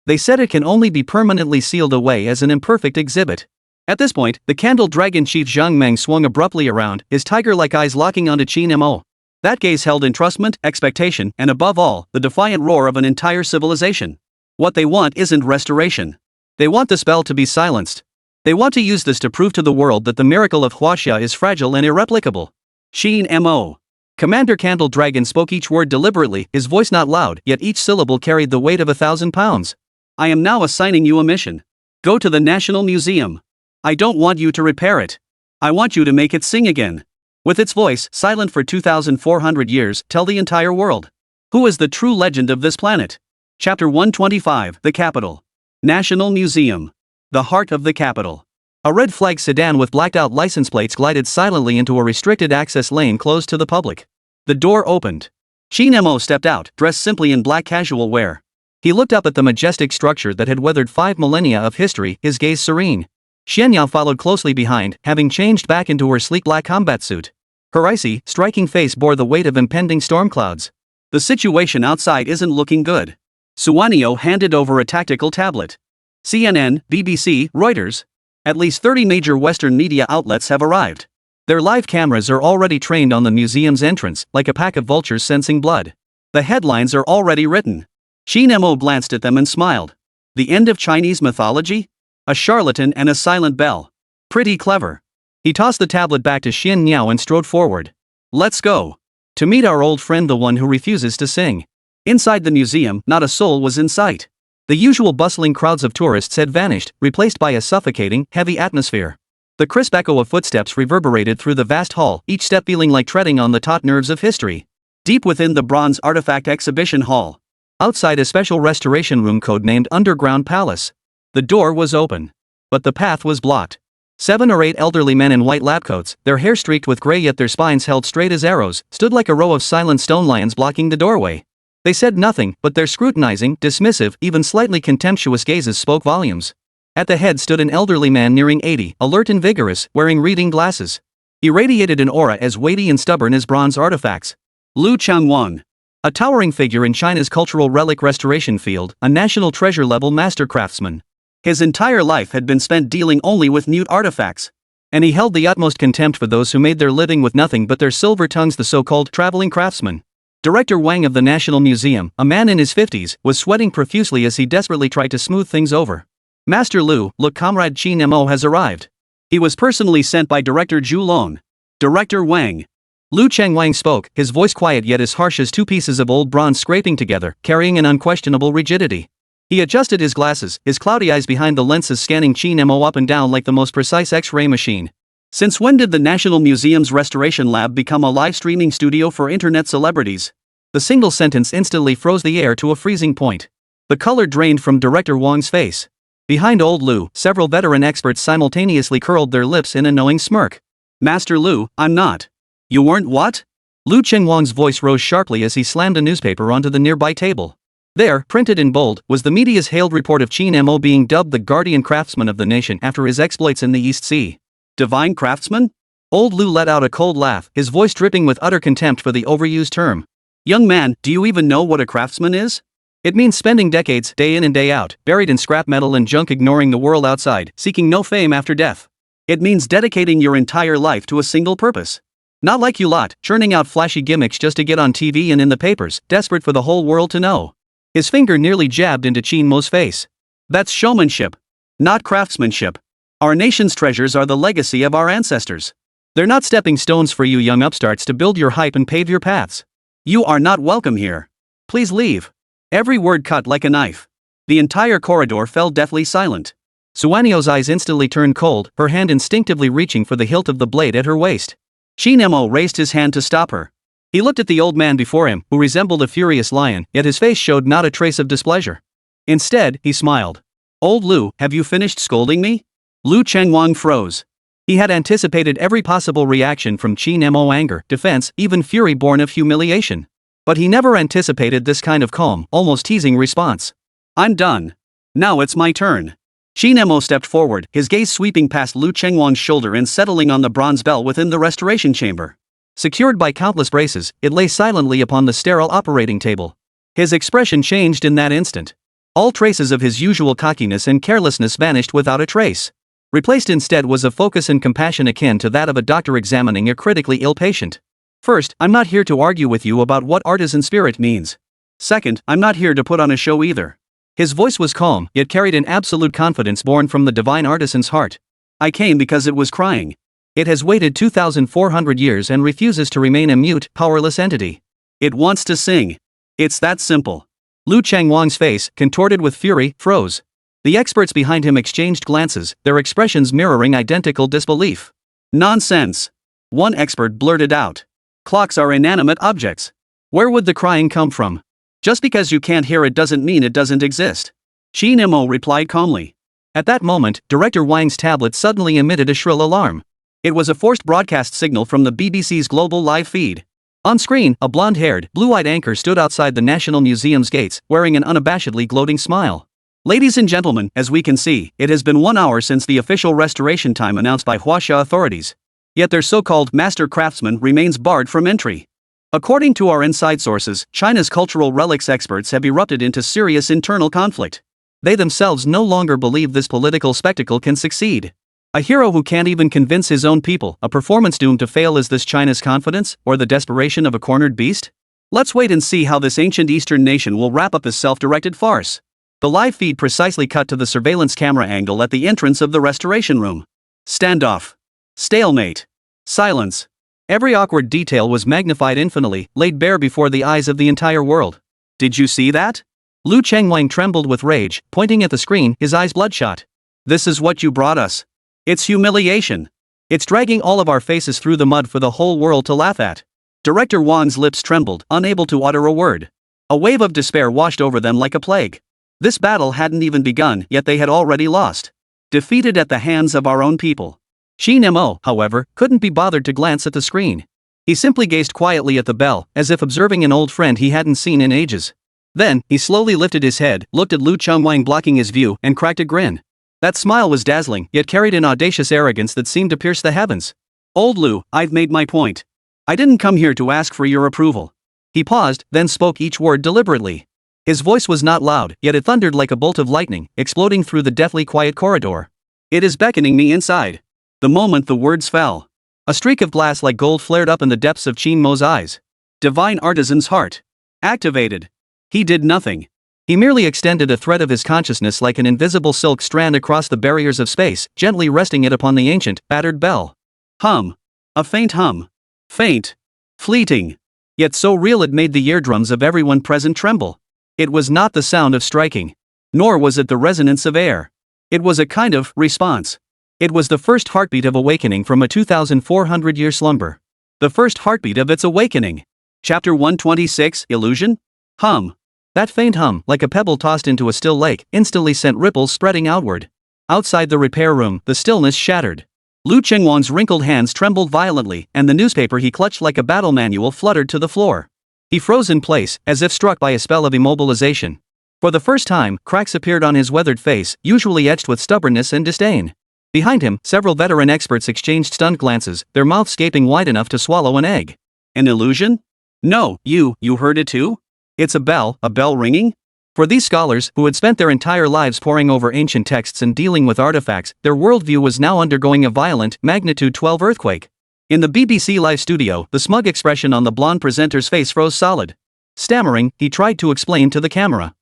Speaker 1: They said it can only be permanently sealed away as an imperfect exhibit. At this point, the Candle Dragon chief Zhang Meng swung abruptly around, his tiger-like eyes locking onto Qin Mo. That gaze held entrustment, expectation, and above all, the defiant roar of an entire civilization. What they want isn't restoration. They want the spell to be silenced. They want to use this to prove to the world that the miracle of Huaxia is fragile and irreplicable. Qin Mo. Commander Candle Dragon spoke each word deliberately, his voice not loud, yet each syllable carried the weight of 1,000 pounds. I am now assigning you a mission. Go to the National Museum. I don't want you to repair it. I want you to make it sing again. With its voice, silent for 2,400 years, tell the entire world. Who is the true legend of this planet? Chapter 125, The Capital. National Museum. The heart of the capital. A red flag sedan with blacked-out license plates glided silently into a restricted access lane closed to the public. The door opened. Qin Mo stepped out, dressed simply in black casual wear. He looked up at the majestic structure that had weathered 5 millennia of history, his gaze serene. Xianyao followed closely behind, having changed back into her sleek black combat suit. Her icy, striking face bore the weight of impending storm clouds. The situation outside isn't looking good. Suanio handed over a tactical tablet. CNN, BBC, Reuters. At least 30 major Western media outlets have arrived. Their live cameras are already trained on the museum's entrance, like a pack of vultures sensing blood. The headlines are already written. Qin Mo glanced at them and smiled. The end of Chinese mythology? A charlatan and a silent bell. Pretty clever. He tossed the tablet back to Xin Niao and strode forward. Let's go. To meet our old friend, the one who refuses to sing. Inside the museum, not a soul was in sight. The usual bustling crowds of tourists had vanished, replaced by a suffocating, heavy atmosphere. The crisp echo of footsteps reverberated through the vast hall, each step feeling like treading on the taut nerves of history. Deep within the bronze artifact exhibition hall, outside a special restoration room codenamed Underground Palace, the door was open. But the path was blocked. 7 or 8 elderly men in white lab coats, their hair streaked with gray yet their spines held straight as arrows, stood like a row of silent stone lions blocking the doorway. They said nothing, but their scrutinizing, dismissive, even slightly contemptuous gazes spoke volumes. At the head stood an elderly man nearing 80, alert and vigorous, wearing reading glasses. He radiated an aura as weighty and stubborn as bronze artifacts. Liu Changwang. A towering figure in China's cultural relic restoration field, a national treasure-level master craftsman. His entire life had been spent dealing only with mute artifacts. And he held the utmost contempt for those who made their living with nothing but their silver tongues, the so-called traveling craftsmen. Director Wang of the National Museum, a man in his 50s, was sweating profusely as he desperately tried to smooth things over. Master Liu, look, Comrade Qin Mo has arrived. He was personally sent by Director Zhu Lon. Director Wang. Liu Changwang spoke, his voice quiet yet as harsh as 2 pieces of old bronze scraping together, carrying an unquestionable rigidity. He adjusted his glasses, his cloudy eyes behind the lenses scanning Qin Mo up and down like the most precise X-ray machine. Since when did the National Museum's Restoration Lab become a live streaming studio for internet celebrities? The single sentence instantly froze the air to a freezing point. The color drained from Director Wang's face. Behind old Liu, several veteran experts simultaneously curled their lips in a knowing smirk. Master Liu, I'm not. You weren't what? Liu Chengwang's voice rose sharply as he slammed a newspaper onto the nearby table. There, printed in bold, was the media's hailed report of Qin Mo being dubbed the guardian craftsman of the nation after his exploits in the East Sea. Divine craftsman? Old Liu let out a cold laugh, his voice dripping with utter contempt for the overused term. Young man, do you even know what a craftsman is? It means spending decades, day in and day out, buried in scrap metal and junk, ignoring the world outside, seeking no fame after death. It means dedicating your entire life to a single purpose. Not like you lot, churning out flashy gimmicks just to get on TV and in the papers, desperate for the whole world to know. His finger nearly jabbed into Qin Mo's face. That's showmanship. Not craftsmanship. Our nation's treasures are the legacy of our ancestors. They're not stepping stones for you young upstarts to build your hype and pave your paths. You are not welcome here. Please leave. Every word cut like a knife. The entire corridor fell deathly silent. Suanio's eyes instantly turned cold, her hand instinctively reaching for the hilt of the blade at her waist. Qin Mo raised his hand to stop her. He looked at the old man before him, who resembled a furious lion, yet his face showed not a trace of displeasure. Instead, he smiled. Old Liu, have you finished scolding me? Liu Chengwang froze. He had anticipated every possible reaction from Qin Mo: anger, defense, even fury born of humiliation. But he never anticipated this kind of calm, almost teasing response. I'm done. Now it's my turn. Qin Mo stepped forward, his gaze sweeping past Liu Chengwang's shoulder and settling on the bronze bell within the restoration chamber. Secured by countless braces, it lay silently upon the sterile operating table. His expression changed in that instant. All traces of his usual cockiness and carelessness vanished without a trace. Replaced instead was a focus and compassion akin to that of a doctor examining a critically ill patient. First, I'm not here to argue with you about what artisan spirit means. Second, I'm not here to put on a show either. His voice was calm, yet carried an absolute confidence born from the divine artisan's heart. I came because it was crying. It has waited 2,400 years and refuses to remain a mute, powerless entity. It wants to sing. It's that simple. Liu Chengwang's face, contorted with fury, froze. The experts behind him exchanged glances, their expressions mirroring identical disbelief. Nonsense. One expert blurted out. Clocks are inanimate objects. Where would the crying come from? Just because you can't hear it doesn't mean it doesn't exist. Qin Mo replied calmly. At that moment, Director Wang's tablet suddenly emitted a shrill alarm. It was a forced broadcast signal from the BBC's global live feed. On screen, a blonde-haired, blue-eyed anchor stood outside the National Museum's gates, wearing an unabashedly gloating smile. Ladies and gentlemen, as we can see, it has been 1 hour since the official restoration time announced by Huaxia authorities. Yet their so-called master craftsman remains barred from entry. According to our inside sources, China's cultural relics experts have erupted into serious internal conflict. They themselves no longer believe this political spectacle can succeed.
Speaker 2: A hero who can't even convince his own people, a performance doomed to fail. Is this China's confidence, or the desperation of a cornered beast? Let's wait and see how this ancient Eastern nation will wrap up this self-directed farce. The live feed precisely cut to the surveillance camera angle at the entrance of the restoration room. Standoff. Stalemate. Silence. Every awkward detail was magnified infinitely, laid bare before the eyes of the entire world. Did you see that? Liu Chengwang trembled with rage, pointing at the screen, his eyes bloodshot. This is what you brought us. It's humiliation. It's dragging all of our faces through the mud for the whole world to laugh at. Director Wang's lips trembled, unable to utter a word. A wave of despair washed over them like a plague. This battle hadn't even begun, yet they had already lost. Defeated at the hands of our own people. Qin Mo, however, couldn't be bothered to glance at the screen. He simply gazed quietly at the bell, as if observing an old friend he hadn't seen in ages. Then, he slowly lifted his head, looked at Liu Chengwang blocking his view, and cracked a grin. That smile was dazzling, yet carried an audacious arrogance that seemed to pierce the heavens. Old Liu, I've made my point. I didn't come here to ask for your approval. He paused, then spoke each word deliberately. His voice was not loud, yet it thundered like a bolt of lightning, exploding through the deathly quiet corridor. It is beckoning me inside. The moment the words fell, a streak of glass like gold flared up in the depths of Qin Mo's eyes. Divine artisan's heart. Activated. He did nothing. He merely extended a thread of his consciousness like an invisible silk strand across the barriers of space, gently resting it upon the ancient, battered bell. Hum. A faint hum. Faint. Fleeting. Yet so real it made the eardrums of everyone present tremble. It was not the sound of striking. Nor was it the resonance of air. It was a kind of response. It was the first heartbeat of awakening from a 2,400-year slumber. The first heartbeat of its awakening. Chapter 126, Illusion? Hum. That faint hum, like a pebble tossed into a still lake, instantly sent ripples spreading outward. Outside the repair room, the stillness shattered. Liu Chengwang's wrinkled hands trembled violently, and the newspaper he clutched like a battle manual fluttered to the floor. He froze in place, as if struck by a spell of immobilization. For the first time, cracks appeared on his weathered face, usually etched with stubbornness and disdain. Behind him, several veteran experts exchanged stunned glances, their mouths gaping wide enough to swallow an egg. An illusion? No, you heard it too? It's a bell ringing? For these scholars, who had spent their entire lives poring over ancient texts and dealing with artifacts, their worldview was now undergoing a violent, magnitude 12 earthquake. In the BBC Live studio, the smug expression on the blonde presenter's face froze solid. Stammering, he tried to explain to the camera.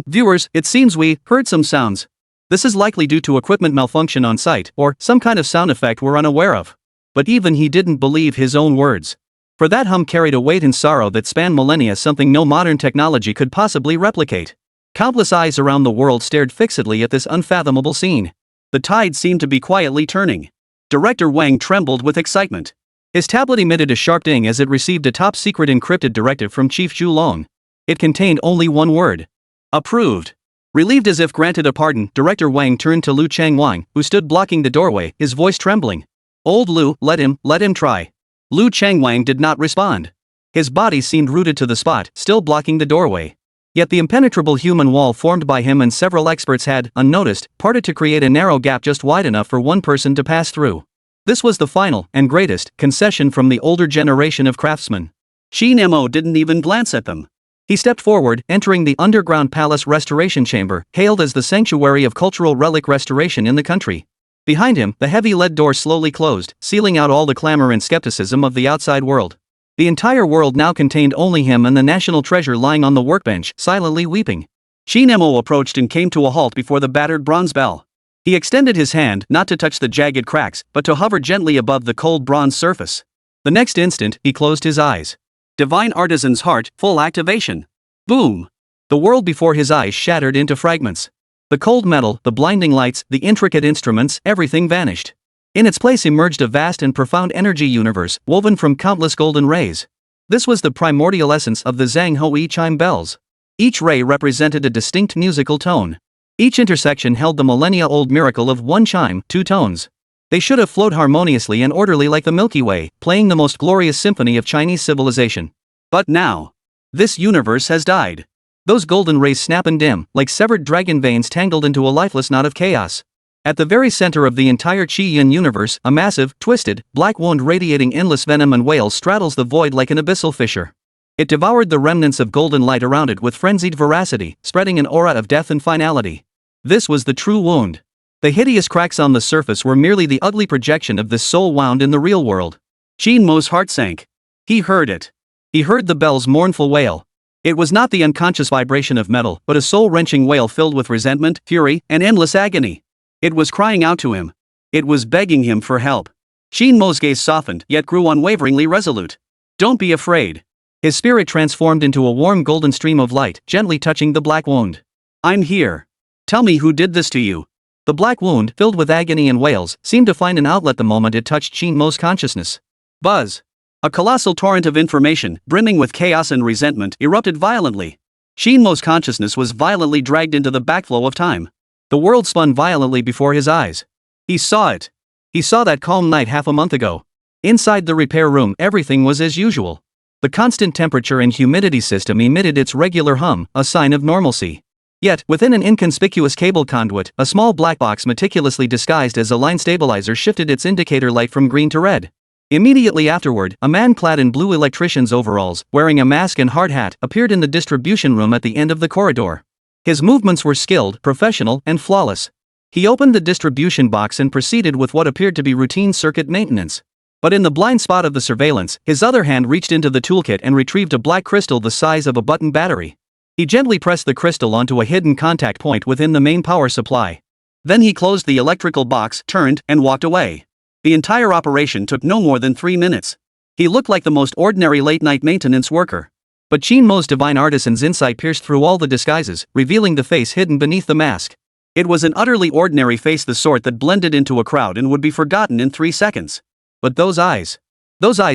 Speaker 2: Viewers, it seems we heard some sounds. This is likely due to equipment malfunction on site, or some kind of sound effect we're unaware of. But even he didn't believe his own words. For that hum carried a weight and sorrow that spanned millennia, something no modern technology could possibly replicate. Countless eyes around the world stared fixedly at this unfathomable scene. The tide seemed to be quietly turning. Director Wang trembled with excitement. His tablet emitted a sharp ding as it received a top-secret encrypted directive from Chief Zhu Long. It contained only one word. Approved. Relieved as if granted a pardon, Director Wang turned to Liu Chengwang, who stood blocking the doorway, his voice trembling. Old Liu, let him try. Liu Chengwang did not respond. His body seemed rooted to the spot, still blocking the doorway. Yet the impenetrable human wall formed by him and several experts had, unnoticed, parted to create a narrow gap just wide enough for one person to pass through. This was the final, and greatest, concession from the older generation of craftsmen. Qin Mo didn't even glance at them. He stepped forward, entering the underground palace restoration chamber, hailed as the sanctuary of cultural relic restoration in the country. Behind him, the heavy lead door slowly closed, sealing out all the clamor and skepticism of the outside world. The entire world now contained only him and the national treasure lying on the workbench, silently weeping. Qin Mo approached and came to a halt before the battered bronze bell. He extended his hand, not to touch the jagged cracks, but to hover gently above the cold bronze surface. The next instant, he closed his eyes. Divine artisan's heart, full activation. Boom! The world before his eyes shattered into fragments. The cold metal, the blinding lights, the intricate instruments, everything vanished. In its place emerged a vast and profound energy universe, woven from countless golden rays. This was the primordial essence of the Zhang Hui chime bells. Each ray represented a distinct musical tone. Each intersection held the millennia-old miracle of one chime, two tones. They should have flowed harmoniously and orderly like the Milky Way, playing the most glorious symphony of Chinese civilization. But now, this universe has died. Those golden rays snap and dim, like severed dragon veins tangled into a lifeless knot of chaos. At the very center of the entire Qi-Yin universe, a massive, twisted, black wound radiating endless venom and wails straddles the void like an abyssal fissure. It devoured the remnants of golden light around it with frenzied voracity, spreading an aura of death and finality. This was the true wound.
Speaker 1: The hideous cracks on the surface were merely the ugly projection of this soul wound in the real world.
Speaker 2: Qin Mo's heart sank. He heard it. He heard the bell's mournful wail. It was not the unconscious vibration of metal, but a soul-wrenching wail filled with resentment, fury, and endless agony. It was crying out to him. It was begging him for help. Qin Mo's gaze softened, yet grew unwaveringly resolute. Don't be afraid.
Speaker 1: His spirit transformed into a warm golden stream of light, gently touching the black wound.
Speaker 2: I'm here. Tell me who did this to you.
Speaker 1: The black wound, filled with agony and wails, seemed to find an outlet the moment it touched Qin Mo's consciousness.
Speaker 2: Buzz. A colossal torrent of information, brimming with chaos and resentment, erupted violently. Qin Mo's consciousness was violently dragged into the backflow of time.
Speaker 1: The world spun violently before his eyes.
Speaker 2: He saw it.
Speaker 1: He saw that calm night half a month ago. Inside the repair room, everything was as usual. The constant temperature and humidity system emitted its regular hum, a sign of normalcy. Yet, within an inconspicuous cable conduit, a small black box meticulously disguised as a line stabilizer shifted its indicator light from green to red. Immediately afterward, a man clad in blue electrician's overalls, wearing a mask and hard hat, appeared in the distribution room at the end of the corridor. His movements were skilled, professional, and flawless. He opened the distribution box and proceeded with what appeared to be routine circuit maintenance. But in the blind spot of the surveillance, his other hand reached into the toolkit and retrieved a black crystal the size of a button battery. He gently pressed the crystal onto a hidden contact point within the main power supply. Then he closed the electrical box, turned, and walked away. The entire operation took no more than 3 minutes. He looked like the most ordinary late-night maintenance worker. But Qin Mo's divine artisan's insight pierced through all the disguises, revealing the face hidden beneath the mask. It was an utterly ordinary face, the sort that blended into a crowd and would be forgotten in 3 seconds. But those eyes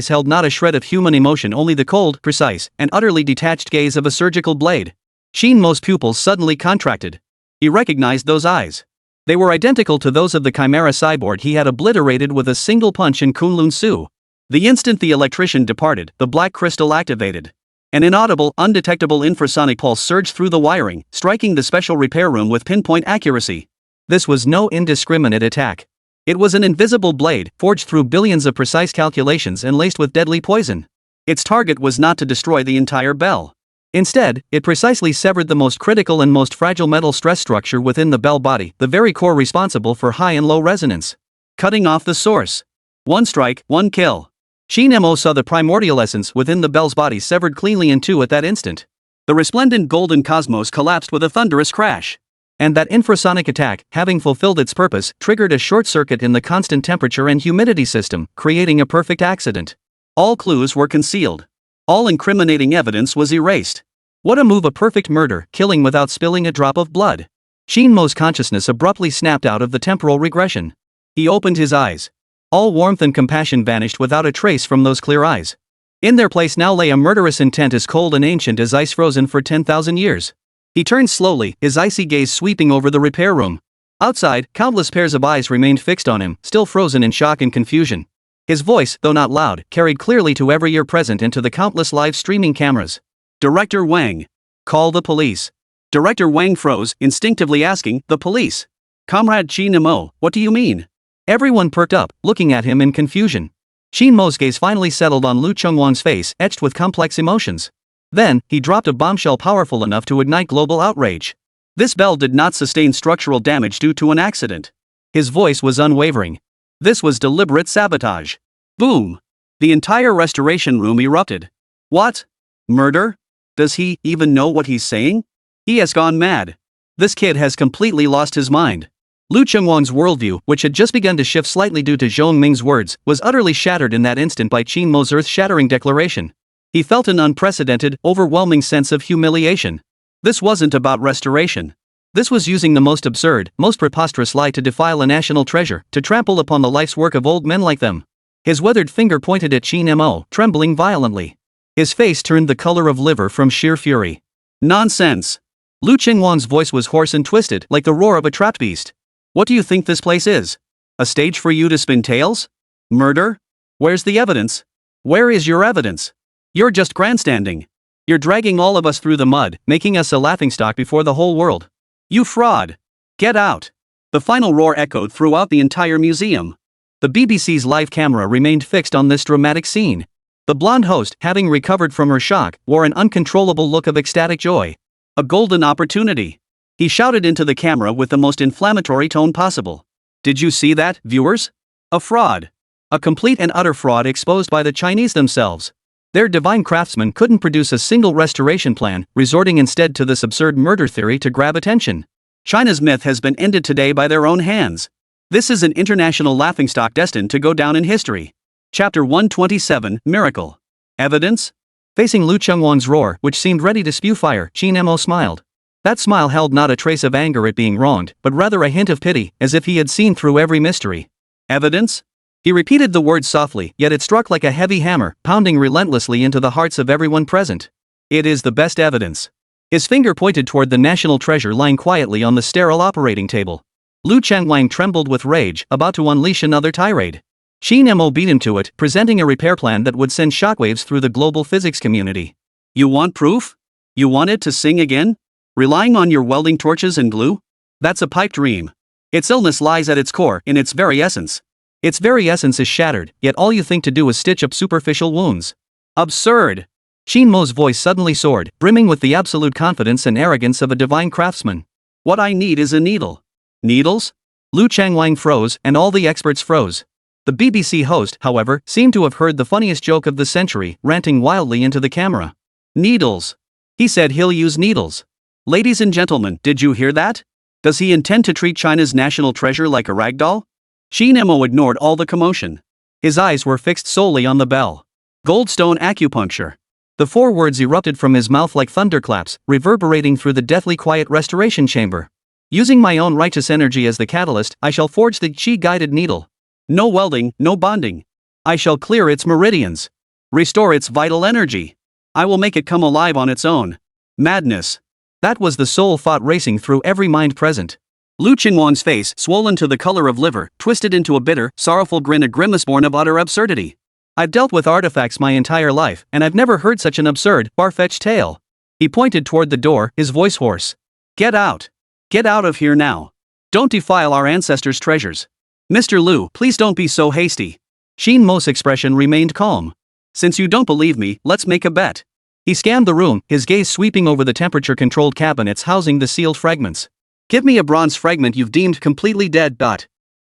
Speaker 1: held not a shred of human emotion, only the cold, precise, and utterly detached gaze of a surgical blade. Qin Mo's pupils suddenly contracted. He recognized those eyes. They were identical to those of the chimera cyborg he had obliterated with a single punch in Kunlun Su. The instant the electrician departed, the black crystal activated. An inaudible, undetectable infrasonic pulse surged through the wiring, striking the special repair room with pinpoint accuracy. This was no indiscriminate attack. It was an invisible blade, forged through billions of precise calculations and laced with deadly poison. Its target was not to destroy the entire bell. Instead, it precisely severed the most critical and most fragile metal stress structure within the bell body, the very core responsible for high and low resonance. Cutting off the source. One strike, one kill. Qin Mo saw the primordial essence within the bell's body severed cleanly in two at that instant. The resplendent golden cosmos collapsed with a thunderous crash. And that infrasonic attack, having fulfilled its purpose, triggered a short circuit in the constant temperature and humidity system, creating a perfect accident. All clues were concealed. All incriminating evidence was erased. What a move! A perfect murder, killing without spilling a drop of blood. Qin Mo's consciousness abruptly snapped out of the temporal regression. He opened his eyes. All warmth and compassion vanished without a trace from those clear eyes. In their place now lay a murderous intent as cold and ancient as ice frozen for 10,000 years. He turned slowly, his icy gaze sweeping over the repair room. Outside, countless pairs of eyes remained fixed on him, still frozen in shock and confusion. His voice, though not loud, carried clearly to every ear present and to the countless live streaming cameras. Director Wang. Call the police. Director Wang froze, instinctively asking, the police? Comrade Qin Mo, what do you mean? Everyone perked up, looking at him in confusion. Qin Mo's gaze finally settled on Liu Chengwang's face, etched with complex emotions. Then, he dropped a bombshell powerful enough to ignite global outrage. This bell did not sustain structural damage due to an accident. His voice was unwavering. This was deliberate sabotage. Boom! The entire restoration room erupted. What? Murder? Does he even know what he's saying? He has gone mad. This kid has completely lost his mind. Liu Chengwang's worldview, which had just begun to shift slightly due to Zhong Ming's words, was utterly shattered in that instant by Qin Mo's earth-shattering declaration. He felt an unprecedented, overwhelming sense of humiliation. This wasn't about restoration. This was using the most absurd, most preposterous lie to defile a national treasure, to trample upon the life's work of old men like them. His weathered finger pointed at Qin Mo, trembling violently. His face turned the color of liver from sheer fury. Nonsense! Liu Chengwang's voice was hoarse and twisted, like the roar of a trapped beast. What do you think this place is? A stage for you to spin tales? Murder? Where's the evidence? Where is your evidence? You're just grandstanding. You're dragging all of us through the mud, making us a laughingstock before the whole world. You fraud! Get out! The final roar echoed throughout the entire museum. The BBC's live camera remained fixed on this dramatic scene. The blonde host, having recovered from her shock, wore an uncontrollable look of ecstatic joy. A golden opportunity.
Speaker 2: He shouted into the camera with the most inflammatory tone possible. Did you see that, viewers? A fraud. A complete and utter fraud exposed by the Chinese themselves. Their divine craftsmen couldn't produce a single restoration plan, resorting instead to this absurd murder theory to grab attention. China's myth has been ended today by their own hands. This is an international laughingstock destined to go down in history. Chapter 127, Miracle. Evidence?
Speaker 1: Facing Lu Chengwang's roar, which seemed ready to spew fire, Qin Mo smiled. That smile held not a trace of anger at being wronged, but rather a hint of pity, as if he had seen through every mystery.
Speaker 2: Evidence?
Speaker 1: He repeated the word softly, yet it struck like a heavy hammer, pounding relentlessly into the hearts of everyone present.
Speaker 2: It is the best evidence.
Speaker 1: His finger pointed toward the national treasure lying quietly on the sterile operating table. Lu Chengwang trembled with rage, about to unleash another tirade. Qin Mo beat him to it, presenting a repair plan that would send shockwaves through the global physics community.
Speaker 2: You want proof? You want it to sing again? Relying on your welding torches and glue? That's a pipe dream. Its illness lies at its core, in its very essence.
Speaker 1: Its very essence is shattered, yet all you think to do is stitch up superficial wounds.
Speaker 2: Absurd!
Speaker 1: Qin Mo's voice suddenly soared, brimming with the absolute confidence and arrogance of a divine craftsman.
Speaker 2: What I need is a needle. Needles?
Speaker 1: Lu Chengwang froze, and all the experts froze. The BBC host, however, seemed to have heard the funniest joke of the century, ranting wildly into the camera.
Speaker 2: Needles. He said he'll use needles. Ladies and gentlemen, did you hear that? Does he intend to treat China's national treasure like a rag doll? Qin Mo ignored all the commotion. His eyes were fixed solely on the bell. Goldstone acupuncture.
Speaker 1: The 4 words erupted from his mouth like thunderclaps, reverberating through the deathly quiet restoration chamber. Using my own righteous energy as the catalyst, I shall forge the Qi-guided needle.
Speaker 2: No welding, no bonding. I shall clear its meridians. Restore its vital energy. I will make it come alive on its own. Madness.
Speaker 1: That was the soul thought racing through every mind present.
Speaker 2: Lu Chengwang's face, swollen to the color of liver, twisted into a bitter, sorrowful grin, a grimace born of utter absurdity.
Speaker 1: I've dealt with artifacts my entire life, and I've never heard such an absurd, far-fetched tale. He pointed toward the door, his voice hoarse.
Speaker 2: Get out. Get out of here now. Don't defile our ancestors' treasures. Mr. Liu, please don't be so hasty.
Speaker 1: Qin Mo's expression remained calm.
Speaker 2: Since you don't believe me, let's make a bet.
Speaker 1: He scanned the room, his gaze sweeping over the temperature-controlled cabinets housing the sealed fragments.
Speaker 2: Give me a bronze fragment you've deemed completely dead.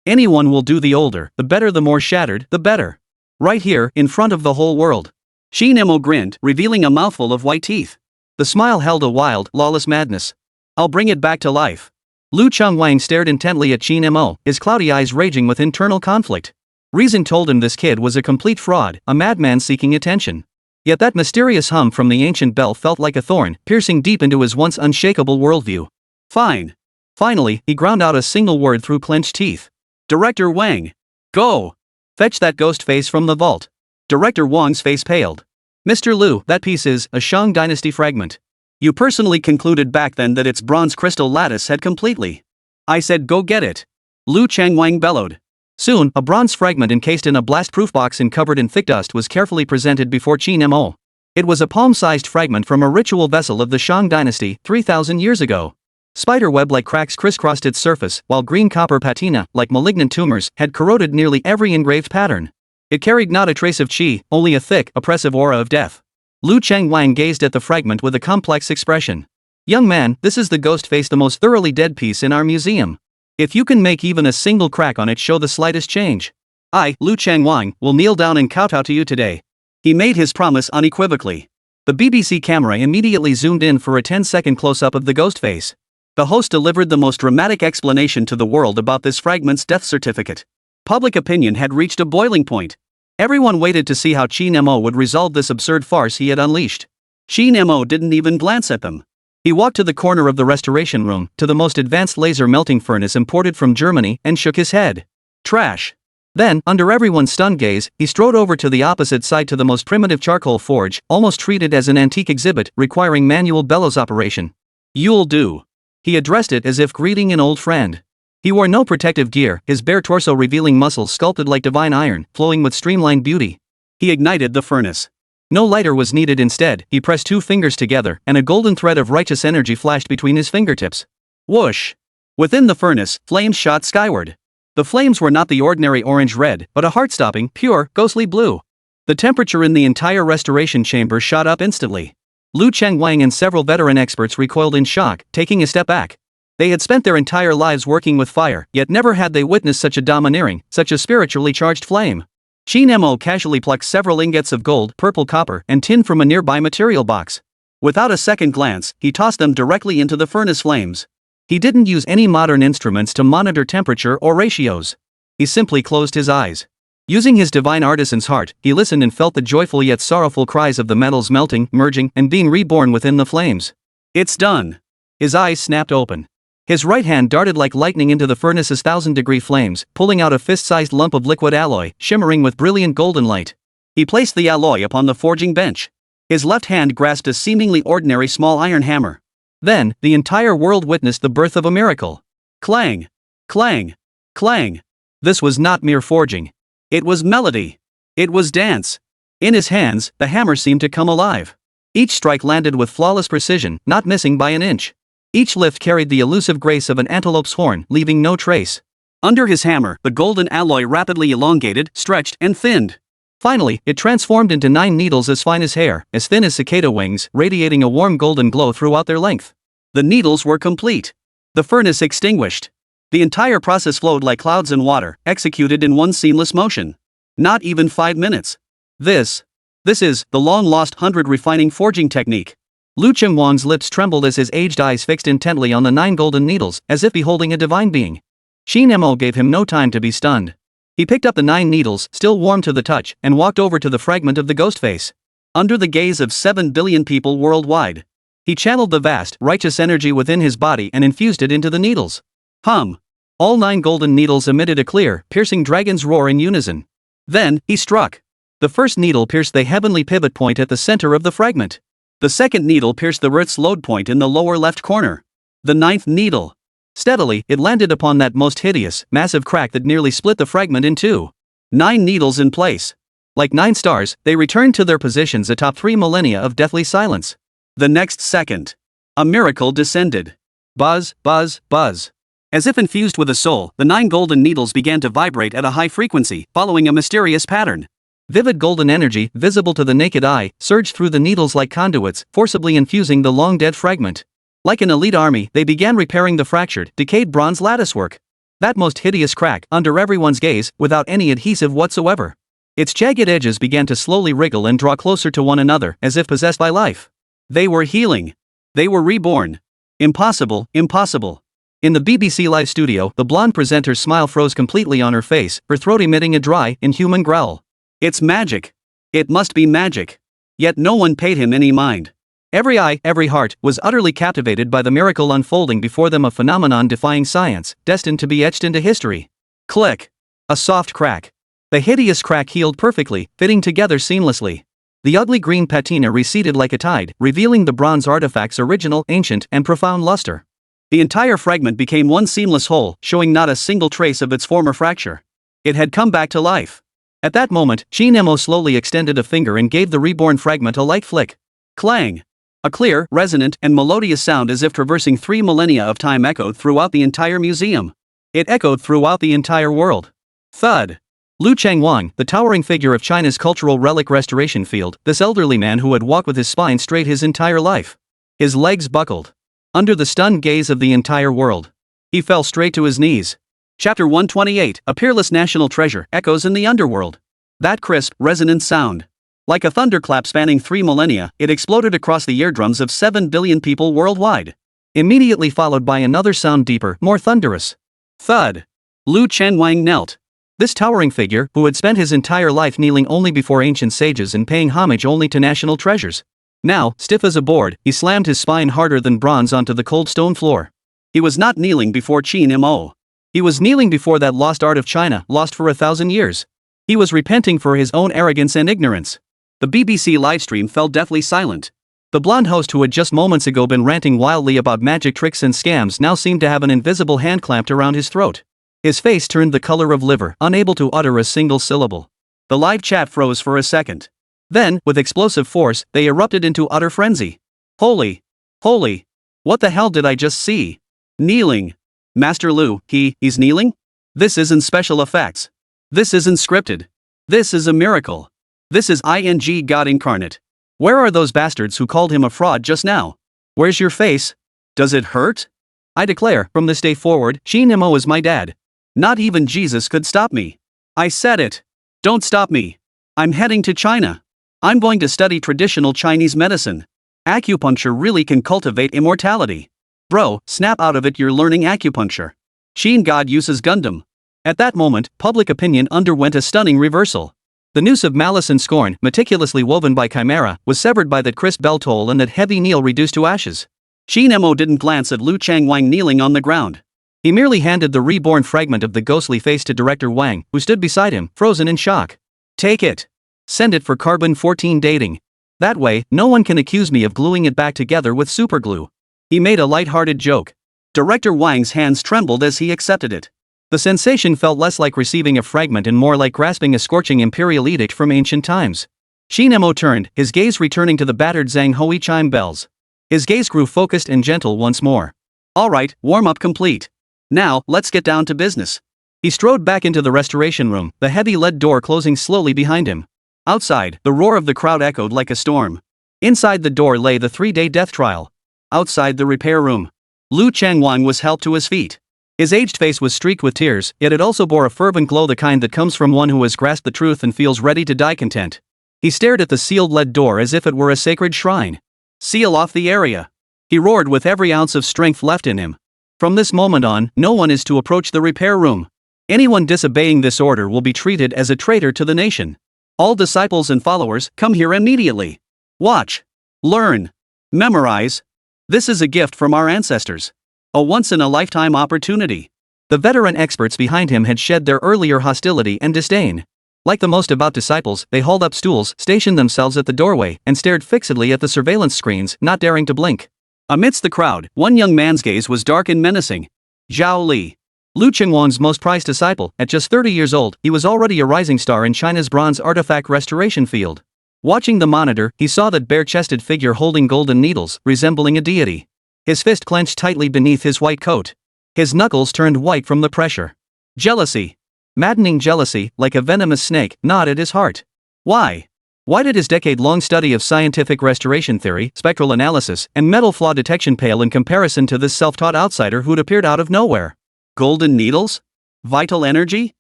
Speaker 1: Anyone will do. The older, the better, the more shattered, the better. Right here, in front of the whole world.
Speaker 2: Qin Mo grinned, revealing a mouthful of white teeth.
Speaker 1: The smile held a wild, lawless madness.
Speaker 2: I'll bring it back to life.
Speaker 1: Lu Chengwang stared intently at Qin Mo, his cloudy eyes raging with internal conflict. Reason told him this kid was a complete fraud, a madman seeking attention. Yet that mysterious hum from the ancient bell felt like a thorn, piercing deep into his once unshakable worldview.
Speaker 2: Fine.
Speaker 1: Finally, he ground out a single word through clenched teeth.
Speaker 2: Director Wang. Go.
Speaker 1: Fetch that ghost face from the vault.
Speaker 2: Director Wang's face paled.
Speaker 1: Mr. Liu, that piece is a Shang Dynasty fragment.
Speaker 2: You personally concluded back then that its bronze crystal lattice had completely. I said go get it. Lu Chengwang bellowed.
Speaker 1: Soon, a bronze fragment encased in a blast-proof box and covered in thick dust was carefully presented before Qin Mo. It was a palm-sized fragment from a ritual vessel of the Shang Dynasty, 3,000 years ago. Spiderweb-like cracks crisscrossed its surface, while green copper patina, like malignant tumors, had corroded nearly every engraved pattern. It carried not a trace of qi, only a thick, oppressive aura of death. Lu Chengwang gazed at the fragment with a complex expression. Young man, this is the ghost face, the most thoroughly dead piece in our museum. If you can make even a single crack on it show the slightest change, I, Lu Chengwang, will kneel down and kowtow to you today.
Speaker 2: He made his promise unequivocally.
Speaker 1: The BBC camera immediately zoomed in for a 10-second close-up of the ghost face.
Speaker 2: The host delivered the most dramatic explanation to the world about this fragment's death certificate. Public opinion had reached a boiling point. Everyone waited to see how Qin Mo would resolve this absurd farce he had unleashed. Qin Mo didn't even glance at them. He walked to the corner of the restoration room, to the most advanced laser melting furnace imported from Germany, and shook his head. Trash. Then, under everyone's stunned gaze, he strode over to the opposite side to the most primitive charcoal forge, almost treated as an antique exhibit, requiring manual bellows operation. You'll do. He addressed it as if greeting an old friend. He wore no protective gear, his bare torso revealing muscles sculpted like divine iron, flowing with streamlined beauty. He ignited the furnace. No lighter was needed. Instead, he pressed 2 fingers together, and a golden thread of righteous energy flashed between his fingertips. Whoosh! Within the furnace, flames shot skyward. The flames were not the ordinary orange-red, but a heart-stopping, pure, ghostly blue. The temperature in the entire restoration chamber shot up instantly. Lu Chengwang and several veteran experts recoiled in shock, taking a step back.
Speaker 1: They had spent their entire lives working with fire, yet never had they witnessed such a domineering, such a spiritually charged flame. Qin Mo casually plucked several ingots of gold, purple copper, and tin from a nearby material box. Without a second glance, he tossed them directly into the furnace flames. He didn't use any modern instruments to monitor temperature or ratios. He simply closed his eyes. Using his divine artisan's heart, he listened and felt the joyful yet sorrowful cries of the metals melting, merging, and being reborn within the flames. It's done. His eyes snapped open. His right hand darted like lightning into the furnace's 1,000-degree flames, pulling out a fist-sized lump of liquid alloy, shimmering with brilliant golden light. He placed the alloy upon the forging bench. His left hand grasped a seemingly ordinary small iron hammer. Then, the entire world witnessed the birth of a miracle. Clang! Clang! Clang! This was not mere forging. It was melody. It was dance. In his hands, the hammer seemed to come alive. Each strike landed with flawless precision, not missing by an inch. Each lift carried the elusive grace of an antelope's horn, leaving no trace. Under his hammer, the golden alloy rapidly elongated, stretched, and thinned. Finally, it transformed into 9 needles as fine as hair, as thin as cicada wings, radiating a warm golden glow throughout their length. The needles were complete. The furnace extinguished. The entire process flowed like clouds in water, executed in one seamless motion. Not even 5 minutes. This is the long-lost 100 refining forging technique. Liu Ruyan's lips trembled as his aged eyes fixed intently on the 9 golden needles, as if beholding a divine being. Qin Mo gave him no time to be stunned. He picked up the 9 needles, still warm to the touch, and walked over to the fragment of the ghost face. Under the gaze of 7 billion people worldwide, he channeled the vast, righteous energy within his body and infused it into the needles. Hum! All 9 golden needles emitted a clear, piercing dragon's roar in unison. Then, he struck. The first needle pierced the heavenly pivot point at the center of the fragment. The second needle pierced the Earth's load point in the lower left corner. The 9th needle. Steadily, it landed upon that most hideous, massive crack that nearly split the fragment in two. 9 needles in place. Like 9 stars, they returned to their positions atop 3 millennia of deathly silence. The next second, a miracle descended. Buzz, buzz, buzz. As if infused with a soul, the 9 golden needles began to vibrate at a high frequency, following a mysterious pattern. Vivid golden energy, visible to the naked eye, surged through the needles like conduits, forcibly infusing the long-dead fragment. Like an elite army, they began repairing the fractured, decayed bronze latticework. That most hideous crack, under everyone's gaze, without any adhesive whatsoever. Its jagged edges began to slowly wriggle and draw closer to one another, as if possessed by life. They were healing. They were reborn. Impossible, impossible. In the BBC Live studio, the blonde presenter's smile froze completely on her face, her throat emitting a dry, inhuman growl. It's magic. It must be magic. Yet no one paid him any mind. Every eye, every heart, was utterly captivated by the miracle unfolding before them, a phenomenon defying science, destined to be etched into history. Click. A soft crack. The hideous crack healed perfectly, fitting together seamlessly. The ugly green patina receded like a tide, revealing the bronze artifact's original, ancient, and profound luster. The entire fragment became one seamless whole, showing not a single trace of its former fracture. It had come back to life. At that moment, Qin Mo slowly extended a finger and gave the reborn fragment a light flick. Clang! A clear, resonant, and melodious sound as if traversing 3 millennia of time echoed throughout the entire museum. It echoed throughout the entire world. Thud! Liu Ruyan, the towering figure of China's cultural relic restoration field, this elderly man who had walked with his spine straight his entire life. His legs buckled. Under the stunned gaze of the entire world, he fell straight to his knees. Chapter 128, A Peerless National Treasure, Echoes in the Underworld. That crisp, resonant sound. Like a thunderclap spanning 3 millennia, it exploded across the eardrums of 7 billion people worldwide. Immediately followed by another sound deeper, more thunderous. Thud. Liu Ruyan knelt. This towering figure, who had spent his entire life kneeling only before ancient sages and paying homage only to national treasures. Now, stiff as a board, he slammed his spine harder than bronze onto the cold stone floor. He was not kneeling before Qin Mo. He was kneeling before that lost art of China, lost for 1,000 years. He was repenting for his own arrogance and ignorance. The BBC livestream fell deathly silent. The blonde host who had just moments ago been ranting wildly about magic tricks and scams now seemed to have an invisible hand clamped around his throat. His face turned the color of liver, unable to utter a single syllable. The live chat froze for a second. Then, with explosive force, they erupted into utter frenzy. Holy! Holy! What the hell did I just see? Kneeling! Master Liu, he's kneeling? This isn't special effects. This isn't scripted. This is a miracle. This is God incarnate. Where are those bastards who called him a fraud just now? Where's your face? Does it hurt?
Speaker 2: I declare, from this day forward, Qin Mo is my dad. Not even Jesus could stop me. I said it. Don't stop me. I'm heading to China. I'm going to study traditional Chinese medicine. Acupuncture really can cultivate immortality. Bro, snap out of it, you're learning acupuncture. Qin God uses Gundam. At that moment, public opinion underwent a stunning reversal. The noose of malice and scorn, meticulously woven by Chimera, was severed by that crisp bell toll and that heavy knell reduced to ashes. Qin Mo didn't glance at Liu Changwang kneeling on the ground. He merely handed the reborn fragment of the ghostly face to Director Wang, who stood beside him, frozen in shock. Take it. Send it for carbon-14 dating. That way, no one can accuse me of gluing it back together with superglue. He made a light-hearted joke. Director Wang's hands trembled as he accepted it. The sensation felt less like receiving a fragment and more like grasping a scorching imperial edict from ancient times. Qin Mo turned, his gaze returning to the battered Zhang Hui chime bells. His gaze grew focused and gentle once more. All right, warm-up complete. Now, let's get down to business. He strode back into the restoration room, the heavy lead door closing slowly behind him. Outside, the roar of the crowd echoed like a storm. Inside the door lay the 3-day death trial. Outside the repair room, Liu Changwang was helped to his feet. His aged face was streaked with tears, yet it also bore a fervent glow, the kind that comes from one who has grasped the truth and feels ready to die content. He stared at the sealed lead door as if it were a sacred shrine. Seal off the area. He roared with every ounce of strength left in him. From this moment on, no one is to approach the repair room. Anyone disobeying this order will be treated as a traitor to the nation. All disciples and followers, come here immediately. Watch. Learn. Memorize. This is a gift from our ancestors. A once-in-a-lifetime opportunity. The veteran experts behind him had shed their earlier hostility and disdain. Like the most devout disciples, they hauled up stools, stationed themselves at the doorway, and stared fixedly at the surveillance screens, not daring to blink. Amidst the crowd, one young man's gaze was dark and menacing. Zhao Li. Liu Changwang's most prized disciple, at just 30 years old, he was already a rising star in China's bronze artifact restoration field. Watching the monitor, he saw that bare-chested figure holding golden needles, resembling a deity. His fist clenched tightly beneath his white coat. His knuckles turned white from the pressure. Jealousy. Maddening jealousy, like a venomous snake, gnawed at his heart. Why? Why did his decade-long study of scientific restoration theory, spectral analysis, and metal flaw detection pale in comparison to this self-taught outsider who'd appeared out of nowhere? Golden needles? Vital energy?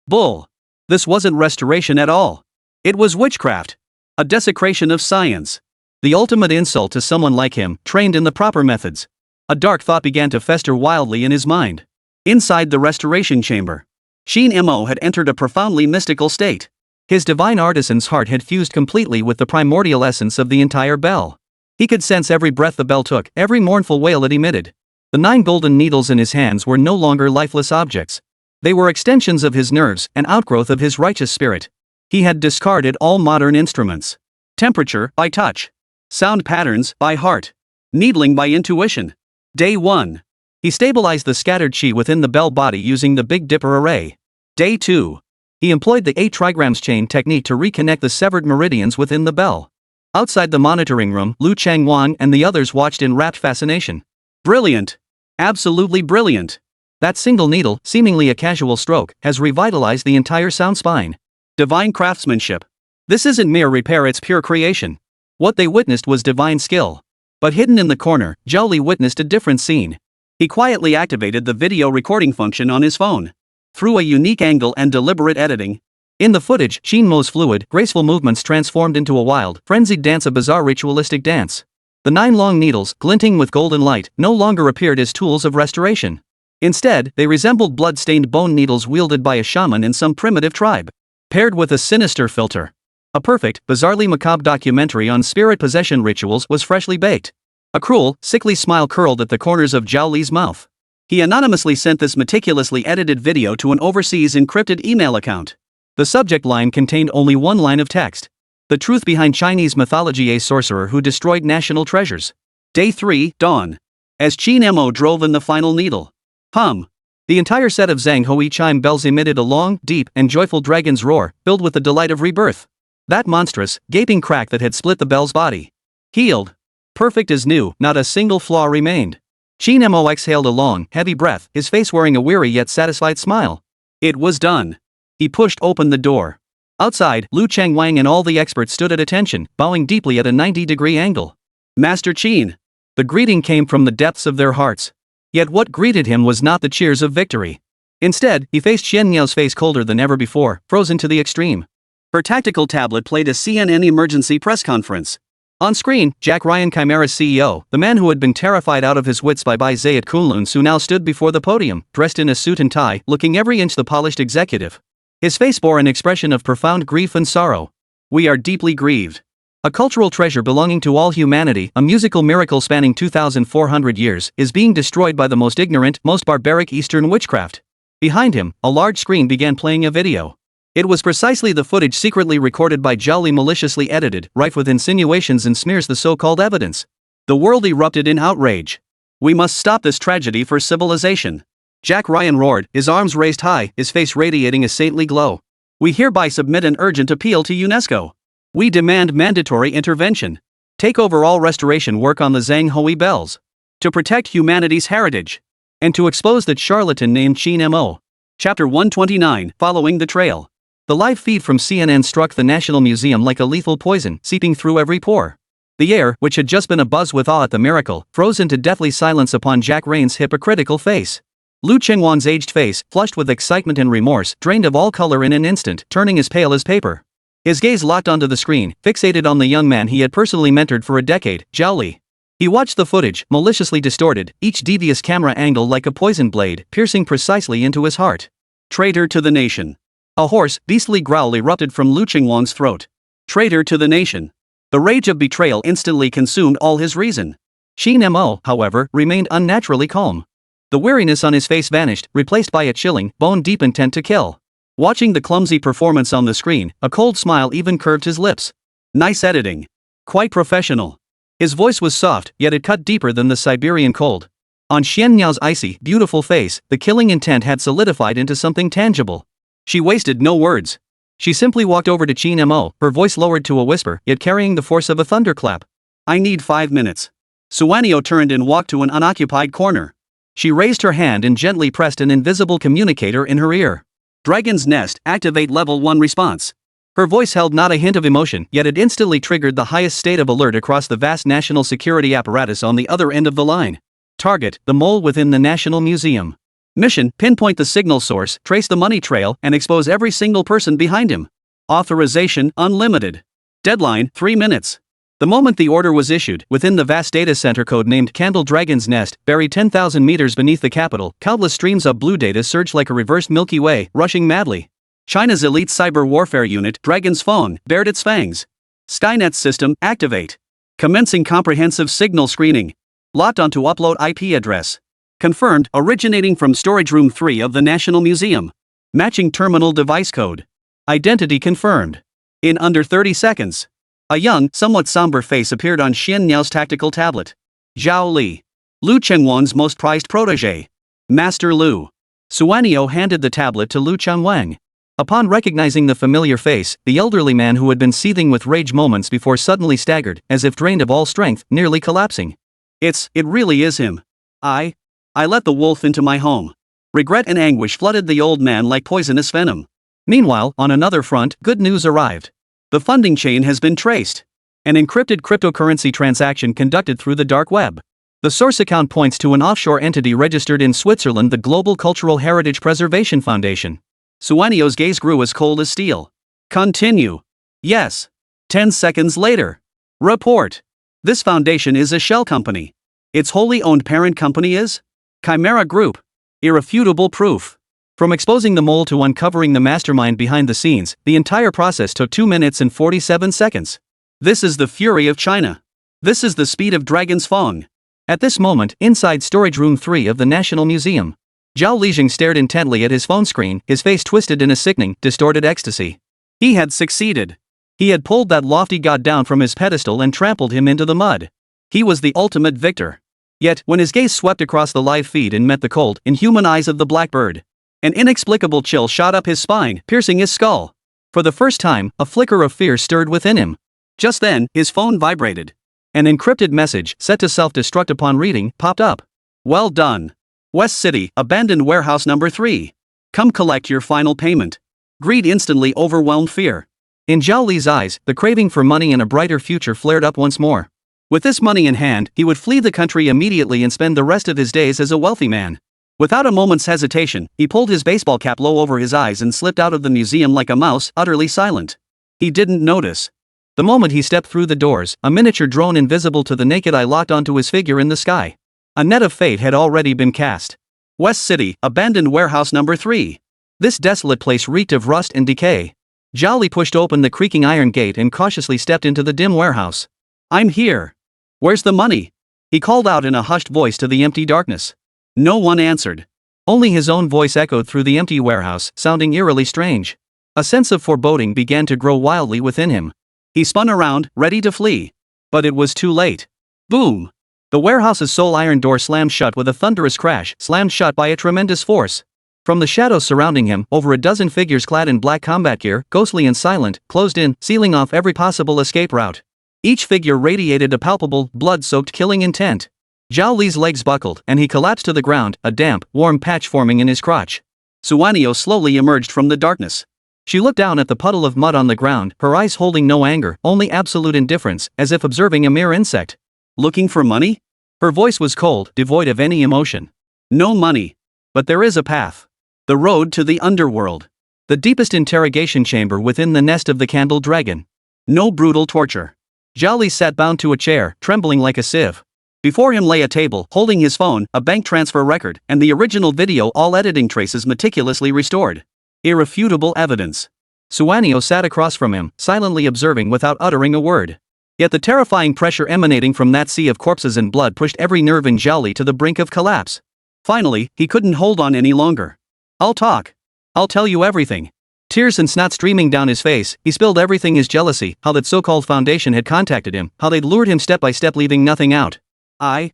Speaker 2: Bull. This wasn't restoration at all. It was witchcraft. A desecration of science. The ultimate insult to someone like him, trained in the proper methods. A dark thought began to fester wildly in his mind. Inside the restoration chamber, Qin Mo had entered a profoundly mystical state. His divine artisan's heart had fused completely with the primordial essence of the entire bell. He could sense every breath the bell took, every mournful wail it emitted. The 9 golden needles in his hands were no longer lifeless objects. They were extensions of his nerves, an outgrowth of his righteous spirit. He had discarded all modern instruments. Temperature, by touch. Sound patterns, by heart. Needling by intuition. Day 1. He stabilized the scattered qi within the bell body using the Big Dipper array. Day 2. He employed the 8 trigrams chain technique to reconnect the severed meridians within the bell. Outside the monitoring room, Liu Changwang and the others watched in rapt fascination. Brilliant. Absolutely brilliant. That single needle, seemingly a casual stroke, has revitalized the entire sound spine. Divine craftsmanship. This isn't mere repair, it's pure creation. What they witnessed was divine skill. But hidden in the corner, Zhao Li witnessed a different scene. He quietly activated the video recording function on his phone. Through a unique angle and deliberate editing, in the footage, Qin Mo's fluid, graceful movements transformed into a wild, frenzied dance, a bizarre ritualistic dance. The 9 long needles, glinting with golden light, no longer appeared as tools of restoration. Instead, they resembled blood-stained bone needles wielded by a shaman in some primitive tribe. Paired with a sinister filter. A perfect, bizarrely macabre documentary on spirit possession rituals was freshly baked. A cruel, sickly smile curled at the corners of Zhao Li's mouth. He anonymously sent this meticulously edited video to an overseas encrypted email account. The subject line contained only one line of text. The truth behind Chinese mythology: a sorcerer who destroyed national treasures. Day 3, dawn. As Qin Mo drove in the final needle. Hum. The entire set of Zhang Hui chime bells emitted a long, deep, and joyful dragon's roar, filled with the delight of rebirth. That monstrous, gaping crack that had split the bell's body. Healed. Perfect as new, not a single flaw remained. Qin Mo exhaled a long, heavy breath, his face wearing a weary yet satisfied smile. It was done. He pushed open the door. Outside, Liu Changwang and all the experts stood at attention, bowing deeply at a 90-degree angle. Master Qin. The greeting came from the depths of their hearts.
Speaker 1: Yet what greeted him was not the cheers of victory. Instead, he faced Xian Niao's face colder than ever before, frozen to the extreme.
Speaker 2: Her tactical tablet played a CNN emergency press conference.
Speaker 1: On screen, Jack Ryan, Chimera's CEO, the man who had been terrified out of his wits by Zayat Kunlun, who now stood before the podium, dressed in a suit and tie, looking every inch the polished executive. His face bore an expression of profound grief and sorrow.
Speaker 2: We are deeply grieved.
Speaker 1: A cultural treasure belonging to all humanity, a musical miracle spanning 2,400 years, is being destroyed by the most ignorant, most barbaric Eastern witchcraft. Behind him, a large screen began playing a video. It was precisely the footage secretly recorded by Zhao Li, maliciously edited, rife with insinuations and smears, the so-called evidence.
Speaker 2: The world erupted in outrage. We must stop this tragedy for civilization.
Speaker 1: Jack Ryan roared, his arms raised high, his face radiating a saintly glow.
Speaker 2: We hereby submit an urgent appeal to UNESCO. We demand mandatory intervention.
Speaker 1: Take over all restoration work on the Zhang Hui bells.
Speaker 2: To protect humanity's heritage.
Speaker 1: And to expose that charlatan named Qin Mo.
Speaker 2: Chapter 129, Following the Trail.
Speaker 1: The live feed from CNN struck the National Museum like a lethal poison, seeping through every pore. The air, which had just been abuzz with awe at the miracle, froze into deathly silence upon Jack Ryan's hypocritical face. Liu Chengwan's aged face, flushed with excitement and remorse, drained of all color in an instant, turning as pale as paper. His gaze locked onto the screen, fixated on the young man he had personally mentored for a decade, Zhao Li. He watched the footage, maliciously distorted, each devious camera angle like a poison blade, piercing precisely into his heart.
Speaker 2: Traitor to the nation.
Speaker 1: A hoarse, beastly growl erupted from Liu Chengwan's throat.
Speaker 2: Traitor to the nation. The rage of betrayal instantly consumed all his reason.
Speaker 1: Qin Mo, however, remained unnaturally calm. The weariness on his face vanished, replaced by a chilling, bone-deep intent to kill. Watching the clumsy performance on the screen, a cold smile even curved his lips.
Speaker 2: Nice editing. Quite professional.
Speaker 1: His voice was soft, yet it cut deeper than the Siberian cold. On Xian Niao's icy, beautiful face, the killing intent had solidified into something tangible.
Speaker 2: She wasted no words.
Speaker 1: She simply walked over to Qin Mo, her voice lowered to a whisper, yet carrying the force of a thunderclap.
Speaker 2: I need 5 minutes. Suanio turned and walked to an unoccupied corner.
Speaker 1: She raised her hand and gently pressed an invisible communicator in her ear.
Speaker 2: Dragon's Nest, activate level 1 response.
Speaker 1: Her voice held not a hint of emotion, yet it instantly triggered the highest state of alert across the vast national security apparatus on the other end of the line. Target, the mole within the National Museum.
Speaker 2: Mission, pinpoint the signal source, trace the money trail, and expose every single person behind him. Authorization, unlimited. Deadline, 3 minutes.
Speaker 1: The moment the order was issued, within the vast data center code-named Candle Dragon's Nest, buried 10,000 meters beneath the capital, countless streams of blue data surged like a reversed Milky Way, rushing madly.
Speaker 2: China's elite cyber warfare unit, Dragon's Phone, bared its fangs. Skynet system, activate. Commencing comprehensive signal screening. Locked onto upload IP address. Confirmed, originating from storage room 3 of the National Museum. Matching terminal device code. Identity confirmed. In under 30 seconds. A young, somewhat somber face appeared on Xian Niao's tactical tablet. Zhao Li. Liu Chengwan's most prized protege. Master Liu. Suanio handed the tablet to Liu Chengwang.
Speaker 1: Upon recognizing the familiar face, the elderly man who had been seething with rage moments before suddenly staggered, as if drained of all strength, nearly collapsing.
Speaker 2: It really is him. I let the wolf into my home. Regret and anguish flooded the old man like poisonous venom.
Speaker 1: Meanwhile, on another front, good news arrived.
Speaker 2: The funding chain has been traced.
Speaker 1: An encrypted cryptocurrency transaction conducted through the dark web. The source account points to an offshore entity registered in Switzerland, the Global Cultural Heritage Preservation Foundation.
Speaker 2: Suanio's gaze grew as cold as steel. Continue. Yes. 10 seconds later. Report. This foundation is a shell company. Its wholly owned parent company is Chimera Group. Irrefutable proof.
Speaker 1: From exposing the mole to uncovering the mastermind behind the scenes, the entire process took 2 minutes and 47 seconds.
Speaker 2: This is the fury of China. This is the speed of Dragon's Fong.
Speaker 1: At this moment, inside storage room 3 of the National Museum, Zhao Lijing stared intently at his phone screen, his face twisted in a sickening, distorted ecstasy.
Speaker 2: He had succeeded. He had pulled that lofty god down from his pedestal and trampled him into the mud. He was the ultimate victor. Yet, when his gaze swept across the live feed and met the cold, inhuman eyes of the blackbird, an inexplicable chill shot up his spine, piercing his skull.
Speaker 1: For the first time, a flicker of fear stirred within him.
Speaker 2: Just then, his phone vibrated.
Speaker 1: An encrypted message, set to self-destruct upon reading, popped up.
Speaker 2: Well done. West City, abandoned warehouse number 3. Come collect your final payment. Greed instantly overwhelmed fear.
Speaker 1: In Zhao Li's eyes, the craving for money and a brighter future flared up once more.
Speaker 2: With this money in hand, he would flee the country immediately and spend the rest of his days as a wealthy man. Without a moment's hesitation, he pulled his baseball cap low over his eyes and slipped out of the museum like a mouse, utterly silent. He didn't notice. The moment he stepped through the doors, a miniature drone invisible to the naked eye locked onto his figure in the sky. A net of fate had already been cast. West City, abandoned warehouse number 3. This desolate place reeked of rust and decay. Zhao pushed open the creaking iron gate and cautiously stepped into the dim warehouse. "I'm here. Where's the money?" he called out in a hushed voice to the empty darkness. No one answered. Only his own voice echoed through the empty warehouse, sounding eerily strange. A sense of foreboding began to grow wildly within him. He spun around, ready to flee. But it was too late. Boom! The warehouse's sole iron door slammed shut with a thunderous crash, slammed shut by a tremendous force. From the shadows surrounding him, over a dozen figures clad in black combat gear, ghostly and silent, closed in, sealing off every possible escape route. Each figure radiated a palpable, blood-soaked killing intent. Zhao Li's legs buckled, and he collapsed to the ground, a damp, warm patch forming in his crotch. Suwanio slowly emerged from the darkness. She looked down at the puddle of mud on the ground, her eyes holding no anger, only absolute indifference, as if observing a mere insect. "Looking for money?" Her voice was cold, devoid of any emotion. "No money. But there is a path. The road to the underworld. The deepest interrogation chamber within the nest of the candle dragon. No brutal torture." Zhao Li sat bound to a chair, trembling like a sieve. Before him lay a table, holding his phone, a bank transfer record, and the original video, all editing traces meticulously restored. Irrefutable evidence. Suwanio sat across from him, silently observing without uttering a word. Yet the terrifying pressure emanating from that sea of corpses and blood pushed every nerve in Zhao Li to the brink of collapse. Finally, he couldn't hold on any longer. "I'll talk. I'll tell you everything." Tears and snot streaming down his face, he spilled everything: his jealousy, how that so-called foundation had contacted him, how they'd lured him step by step, leaving nothing out. I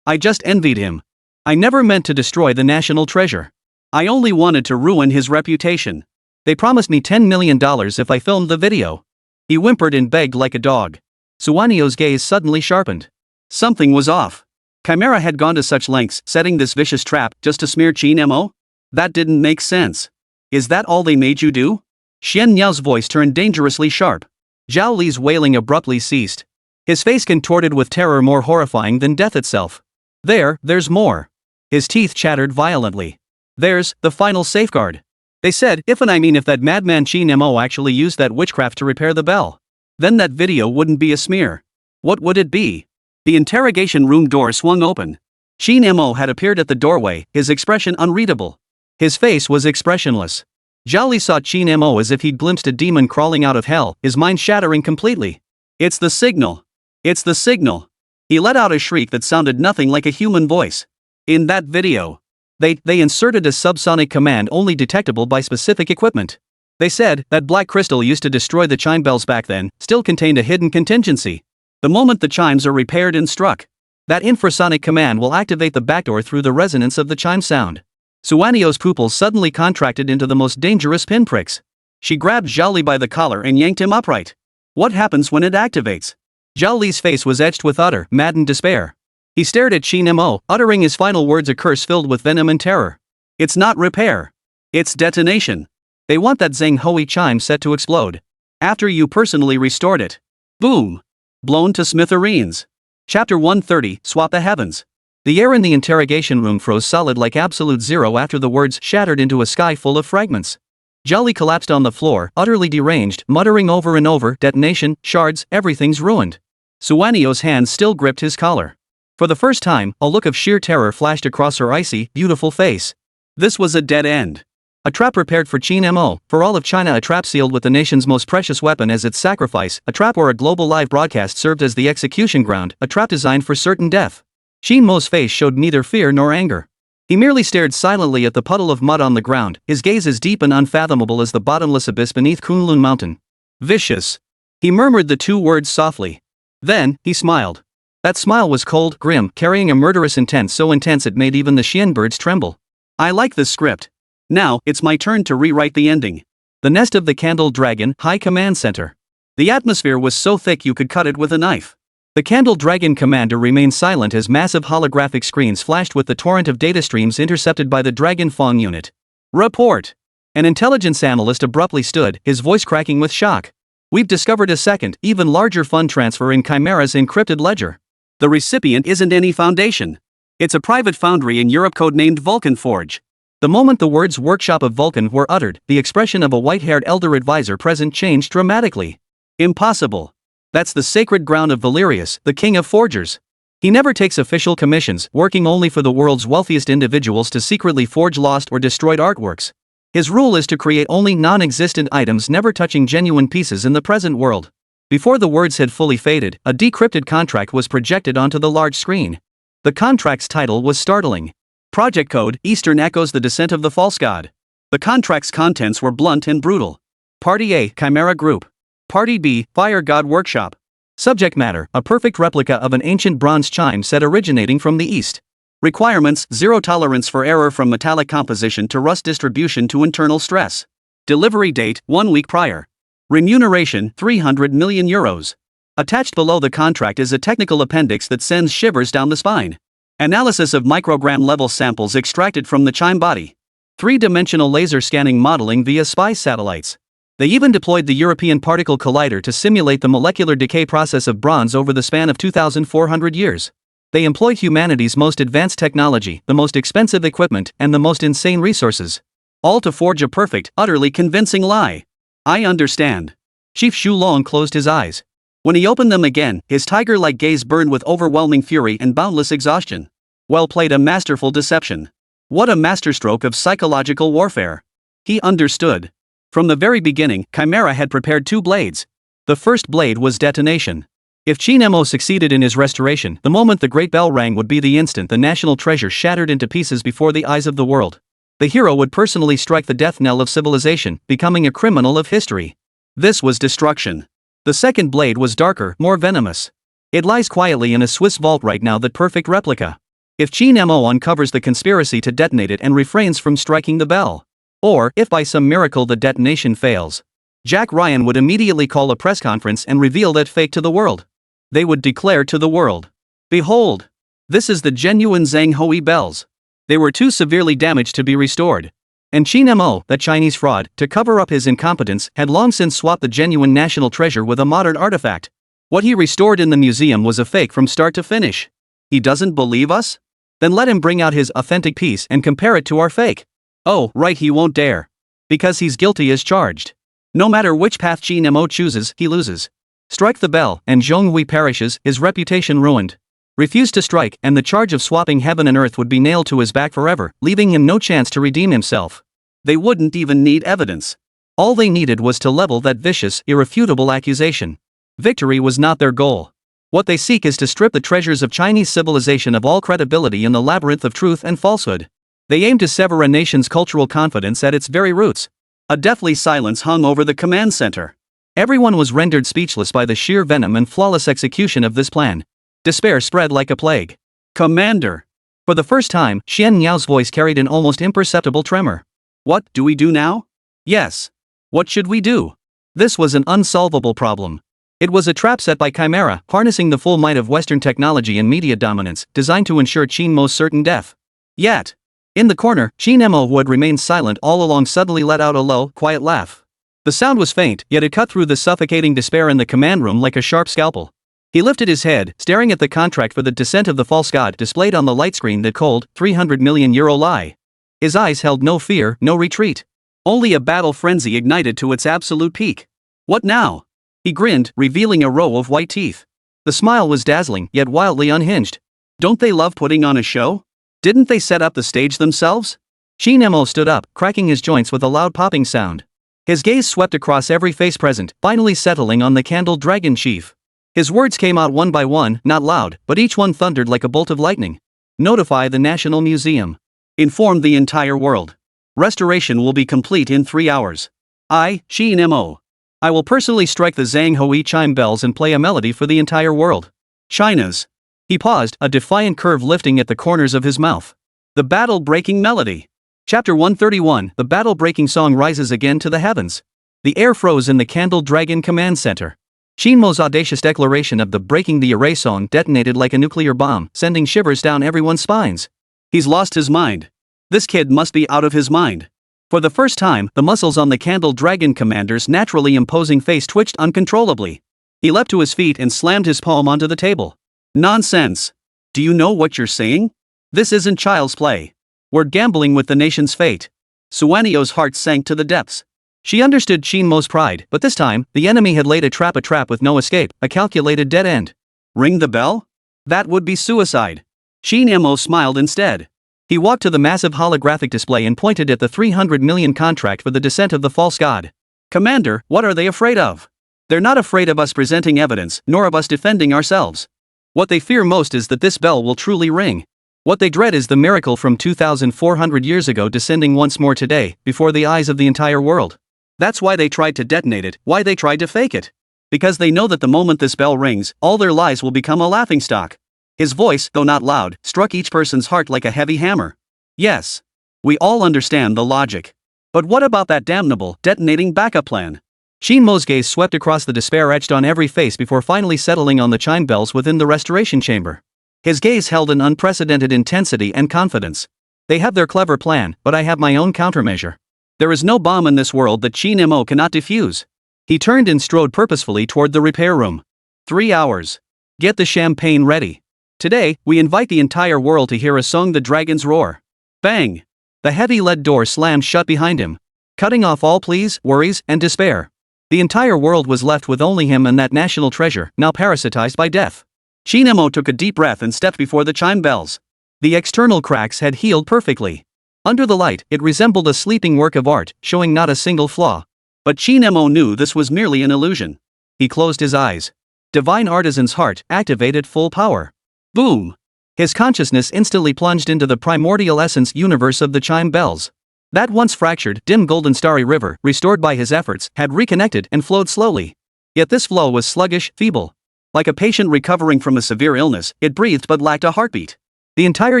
Speaker 2: just envied him. I never meant to destroy the national treasure. I only wanted to ruin his reputation. They promised me $10 million if I filmed the video. He whimpered and begged like a dog. Suwanio's gaze suddenly sharpened. Something was off. Chimera had gone to such lengths, setting this vicious trap, just to smear Qin Mo? That didn't make sense. Is that all they made you do? Xian Niao's voice turned dangerously sharp. Zhao Li's wailing abruptly ceased. His face contorted with terror more horrifying than death itself. There's more. His teeth chattered violently. There's the final safeguard. They said, if that madman Qin Mo actually used that witchcraft to repair the bell, then that video wouldn't be a smear. What would it be? The interrogation room door swung open. Qin Mo had appeared at the doorway, his expression unreadable. His face was expressionless. Zhao Li saw Qin Mo as if he'd glimpsed a demon crawling out of hell, his mind shattering completely. It's the signal. It's the signal. He let out a shriek that sounded nothing like a human voice. In that video, they inserted a subsonic command only detectable by specific equipment. They said that black crystal used to destroy the chime bells back then still contained a hidden contingency. The moment the chimes are repaired and struck, that infrasonic command will activate the backdoor through the resonance of the chime sound. Suwanio's pupils suddenly contracted into the most dangerous pinpricks. She grabbed Zhao Li by the collar and yanked him upright. What happens when it activates? Zhao Li's face was etched with utter, maddened despair. He stared at Qin Mo, uttering his final words, a curse filled with venom and terror. It's not repair. It's detonation. They want that Zheng Hui chime set to explode. After you personally restored it. Boom. Blown to smithereens. Chapter 130, Swap the Heavens. The air in the interrogation room froze solid like absolute zero after the words shattered into a sky full of fragments. Zhao Li collapsed on the floor, utterly deranged, muttering over and over, detonation, shards, everything's ruined. Suwanio's hands still gripped his collar. For the first time, a look of sheer terror flashed across her icy, beautiful face. This was a dead end. A trap prepared for Qin Mo, for all of China, a trap sealed with the nation's most precious weapon as its sacrifice, a trap where a global live broadcast served as the execution ground, a trap designed for certain death. Qin Mo's face showed neither fear nor anger. He merely stared silently at the puddle of mud on the ground, his gaze as deep and unfathomable as the bottomless abyss beneath Kunlun Mountain. Vicious. He murmured the two words softly. Then, he smiled. That smile was cold, grim, carrying a murderous intent so intense it made even the Xian birds tremble. I like this script. Now, it's my turn to rewrite the ending. The nest of the Candle Dragon, High Command Center. The atmosphere was so thick you could cut it with a knife. The Candle Dragon commander remained silent as massive holographic screens flashed with the torrent of data streams intercepted by the Dragon Fong unit. Report! An intelligence analyst abruptly stood, his voice cracking with shock. We've discovered a second, even larger fund transfer in Chimera's encrypted ledger. The recipient isn't any foundation. It's a private foundry in Europe codenamed Vulcan Forge.
Speaker 1: The moment the words workshop of Vulcan were uttered, the expression of a white-haired elder advisor present changed dramatically.
Speaker 2: Impossible.
Speaker 1: That's the sacred ground of Valerius, the king of forgers. He never takes official commissions, working only for the world's wealthiest individuals to secretly forge lost or destroyed artworks. His rule is to create only non-existent items, never touching genuine pieces in the present world. Before the words had fully faded, a decrypted contract was projected onto the large screen. The contract's title was startling. Project Code, Eastern Echoes, the Descent of the False God. The contract's contents were blunt and brutal. Party A, Chimera Group. Party B, Fire God Workshop. Subject matter, a perfect replica of an ancient bronze chime set originating from the East. Requirements, zero tolerance for error from metallic composition to rust distribution to internal stress. Delivery date, 1 week prior. Remuneration, 300 million euros. Attached below the contract is a technical appendix that sends shivers down the spine. Analysis of microgram level samples extracted from the chime body. 3-dimensional laser scanning modeling via spy satellites. They even deployed the European Particle Collider to simulate the molecular decay process of bronze over the span of 2,400 years. They employ humanity's most advanced technology, the most expensive equipment, and the most insane resources. All to forge a perfect, utterly convincing lie. I understand. Chief Xulong closed his eyes. When he opened them again, his tiger-like gaze burned with overwhelming fury and boundless exhaustion. Well played, a masterful deception. What a masterstroke of psychological warfare. He understood. From the very beginning, Chimera had prepared 2 blades. The first blade was detonation. If Qin Mo succeeded in his restoration, the moment the great bell rang would be the instant the national treasure shattered into pieces before the eyes of the world. The hero would personally strike the death knell of civilization, becoming a criminal of history. This was destruction. The second blade was darker, more venomous. It lies quietly in a Swiss vault right now, that perfect replica. If Qin Mo uncovers the conspiracy to detonate it and refrains from striking the bell, or if by some miracle the detonation fails, Jack Ryan would immediately call a press conference and reveal that fake to the world. They would declare to the world, "Behold! This is the genuine Zhang Hui bells. They were too severely damaged to be restored." And Qin Mo, that Chinese fraud, to cover up his incompetence, had long since swapped the genuine national treasure with a modern artifact. What he restored in the museum was a fake from start to finish. He doesn't believe us? Then let him bring out his authentic piece and compare it to our fake. Oh, right, he won't dare. Because he's guilty as charged. No matter which path Qin Mo chooses, he loses. Strike the bell, and Zhang Hui perishes, his reputation ruined. Refuse to strike, and the charge of swapping heaven and earth would be nailed to his back forever, leaving him no chance to redeem himself. They wouldn't even need evidence. All they needed was to level that vicious, irrefutable accusation. Victory was not their goal. What they seek is to strip the treasures of Chinese civilization of all credibility in the labyrinth of truth and falsehood. They aim to sever a nation's cultural confidence at its very roots. A deathly silence hung over the command center. Everyone was rendered speechless by the sheer venom and flawless execution of this plan. Despair spread like a plague. "Commander!" For the first time, Xian Yao's voice carried an almost imperceptible tremor. "What do we do now?" "Yes. What should we do?" This was an unsolvable problem. It was a trap set by Chimera, harnessing the full might of Western technology and media dominance, designed to ensure Qin Mo's certain death. Yet, in the corner, Qin Mo, who had remained silent all along, suddenly let out a low, quiet laugh. The sound was faint, yet it cut through the suffocating despair in the command room like a sharp scalpel. He lifted his head, staring at the contract for the descent of the false god displayed on the light screen that cold, 300 million euro lie. His eyes held no fear, no retreat. Only a battle frenzy ignited to its absolute peak. What now? He grinned, revealing a row of white teeth. The smile was dazzling, yet wildly unhinged. Don't they love putting on a show? Didn't they set up the stage themselves? Qin Mo stood up, cracking his joints with a loud popping sound. His gaze swept across every face present, finally settling on the candled dragon chief. His words came out one by one, not loud, but each one thundered like a bolt of lightning. Notify the National Museum. Inform the entire world. Restoration will be complete in 3 hours. I, Qin Mo. I will personally strike the Zhang Hui chime bells and play a melody for the entire world. China's. He paused, a defiant curve lifting at the corners of his mouth. The battle-breaking melody. Chapter 131, the battle-breaking song rises again to the heavens. The air froze in the candled dragon command center. Qin Mo's audacious declaration of the breaking the array song detonated like a nuclear bomb, sending shivers down everyone's spines. He's lost his mind. This kid must be out of his mind. For the first time, the muscles on the candled dragon commander's naturally imposing face twitched uncontrollably. He leapt to his feet and slammed his palm onto the table.
Speaker 2: Nonsense. Do you know what you're saying? This isn't child's play. We're gambling with the nation's fate. Suanio's heart sank to the depths. She understood Qin Mo's pride, but this time, the enemy had laid a trap with no escape, a calculated dead end. Ring the bell? That would be suicide. Qin Mo smiled instead. He walked to the massive holographic display and pointed at the 300 million contract for the descent of the false god. Commander, what are they afraid of? They're not afraid of us presenting evidence, nor of us defending ourselves. What they fear most is that this bell will truly ring. What they dread is the miracle from 2,400 years ago descending once more today, before the eyes of the entire world. That's why they tried to detonate it, why they tried to fake it. Because they know that the moment this bell rings, all their lies will become a laughingstock. His voice, though not loud, struck each person's heart like a heavy hammer. Yes. We all understand the logic. But what about that damnable, detonating backup plan? Qin Mo's gaze swept across the despair etched on every face before finally settling on the chime bells within the restoration chamber. His gaze held an unprecedented intensity and confidence. They have their clever plan, but I have my own countermeasure. There is no bomb in this world that Qin Mo cannot defuse. He turned and strode purposefully toward the repair room. 3 hours. Get the champagne ready. Today, we invite the entire world to hear a song the dragon's roar. Bang! The heavy lead door slammed shut behind him, cutting off all pleas, worries, and despair. The entire world was left with only him and that national treasure, now parasitized by death. Qin Mo took a deep breath and stepped before the chime bells. The external cracks had healed perfectly. Under the light, it resembled a sleeping work of art, showing not a single flaw. But Qin Mo knew this was merely an illusion. He closed his eyes. Divine Artisan's heart activated full power. Boom! His consciousness instantly plunged into the primordial essence universe of the chime bells. That once fractured, dim golden starry river, restored by his efforts, had reconnected and flowed slowly. Yet this flow was sluggish, feeble. Like a patient recovering from a severe illness, it breathed but lacked a heartbeat. The entire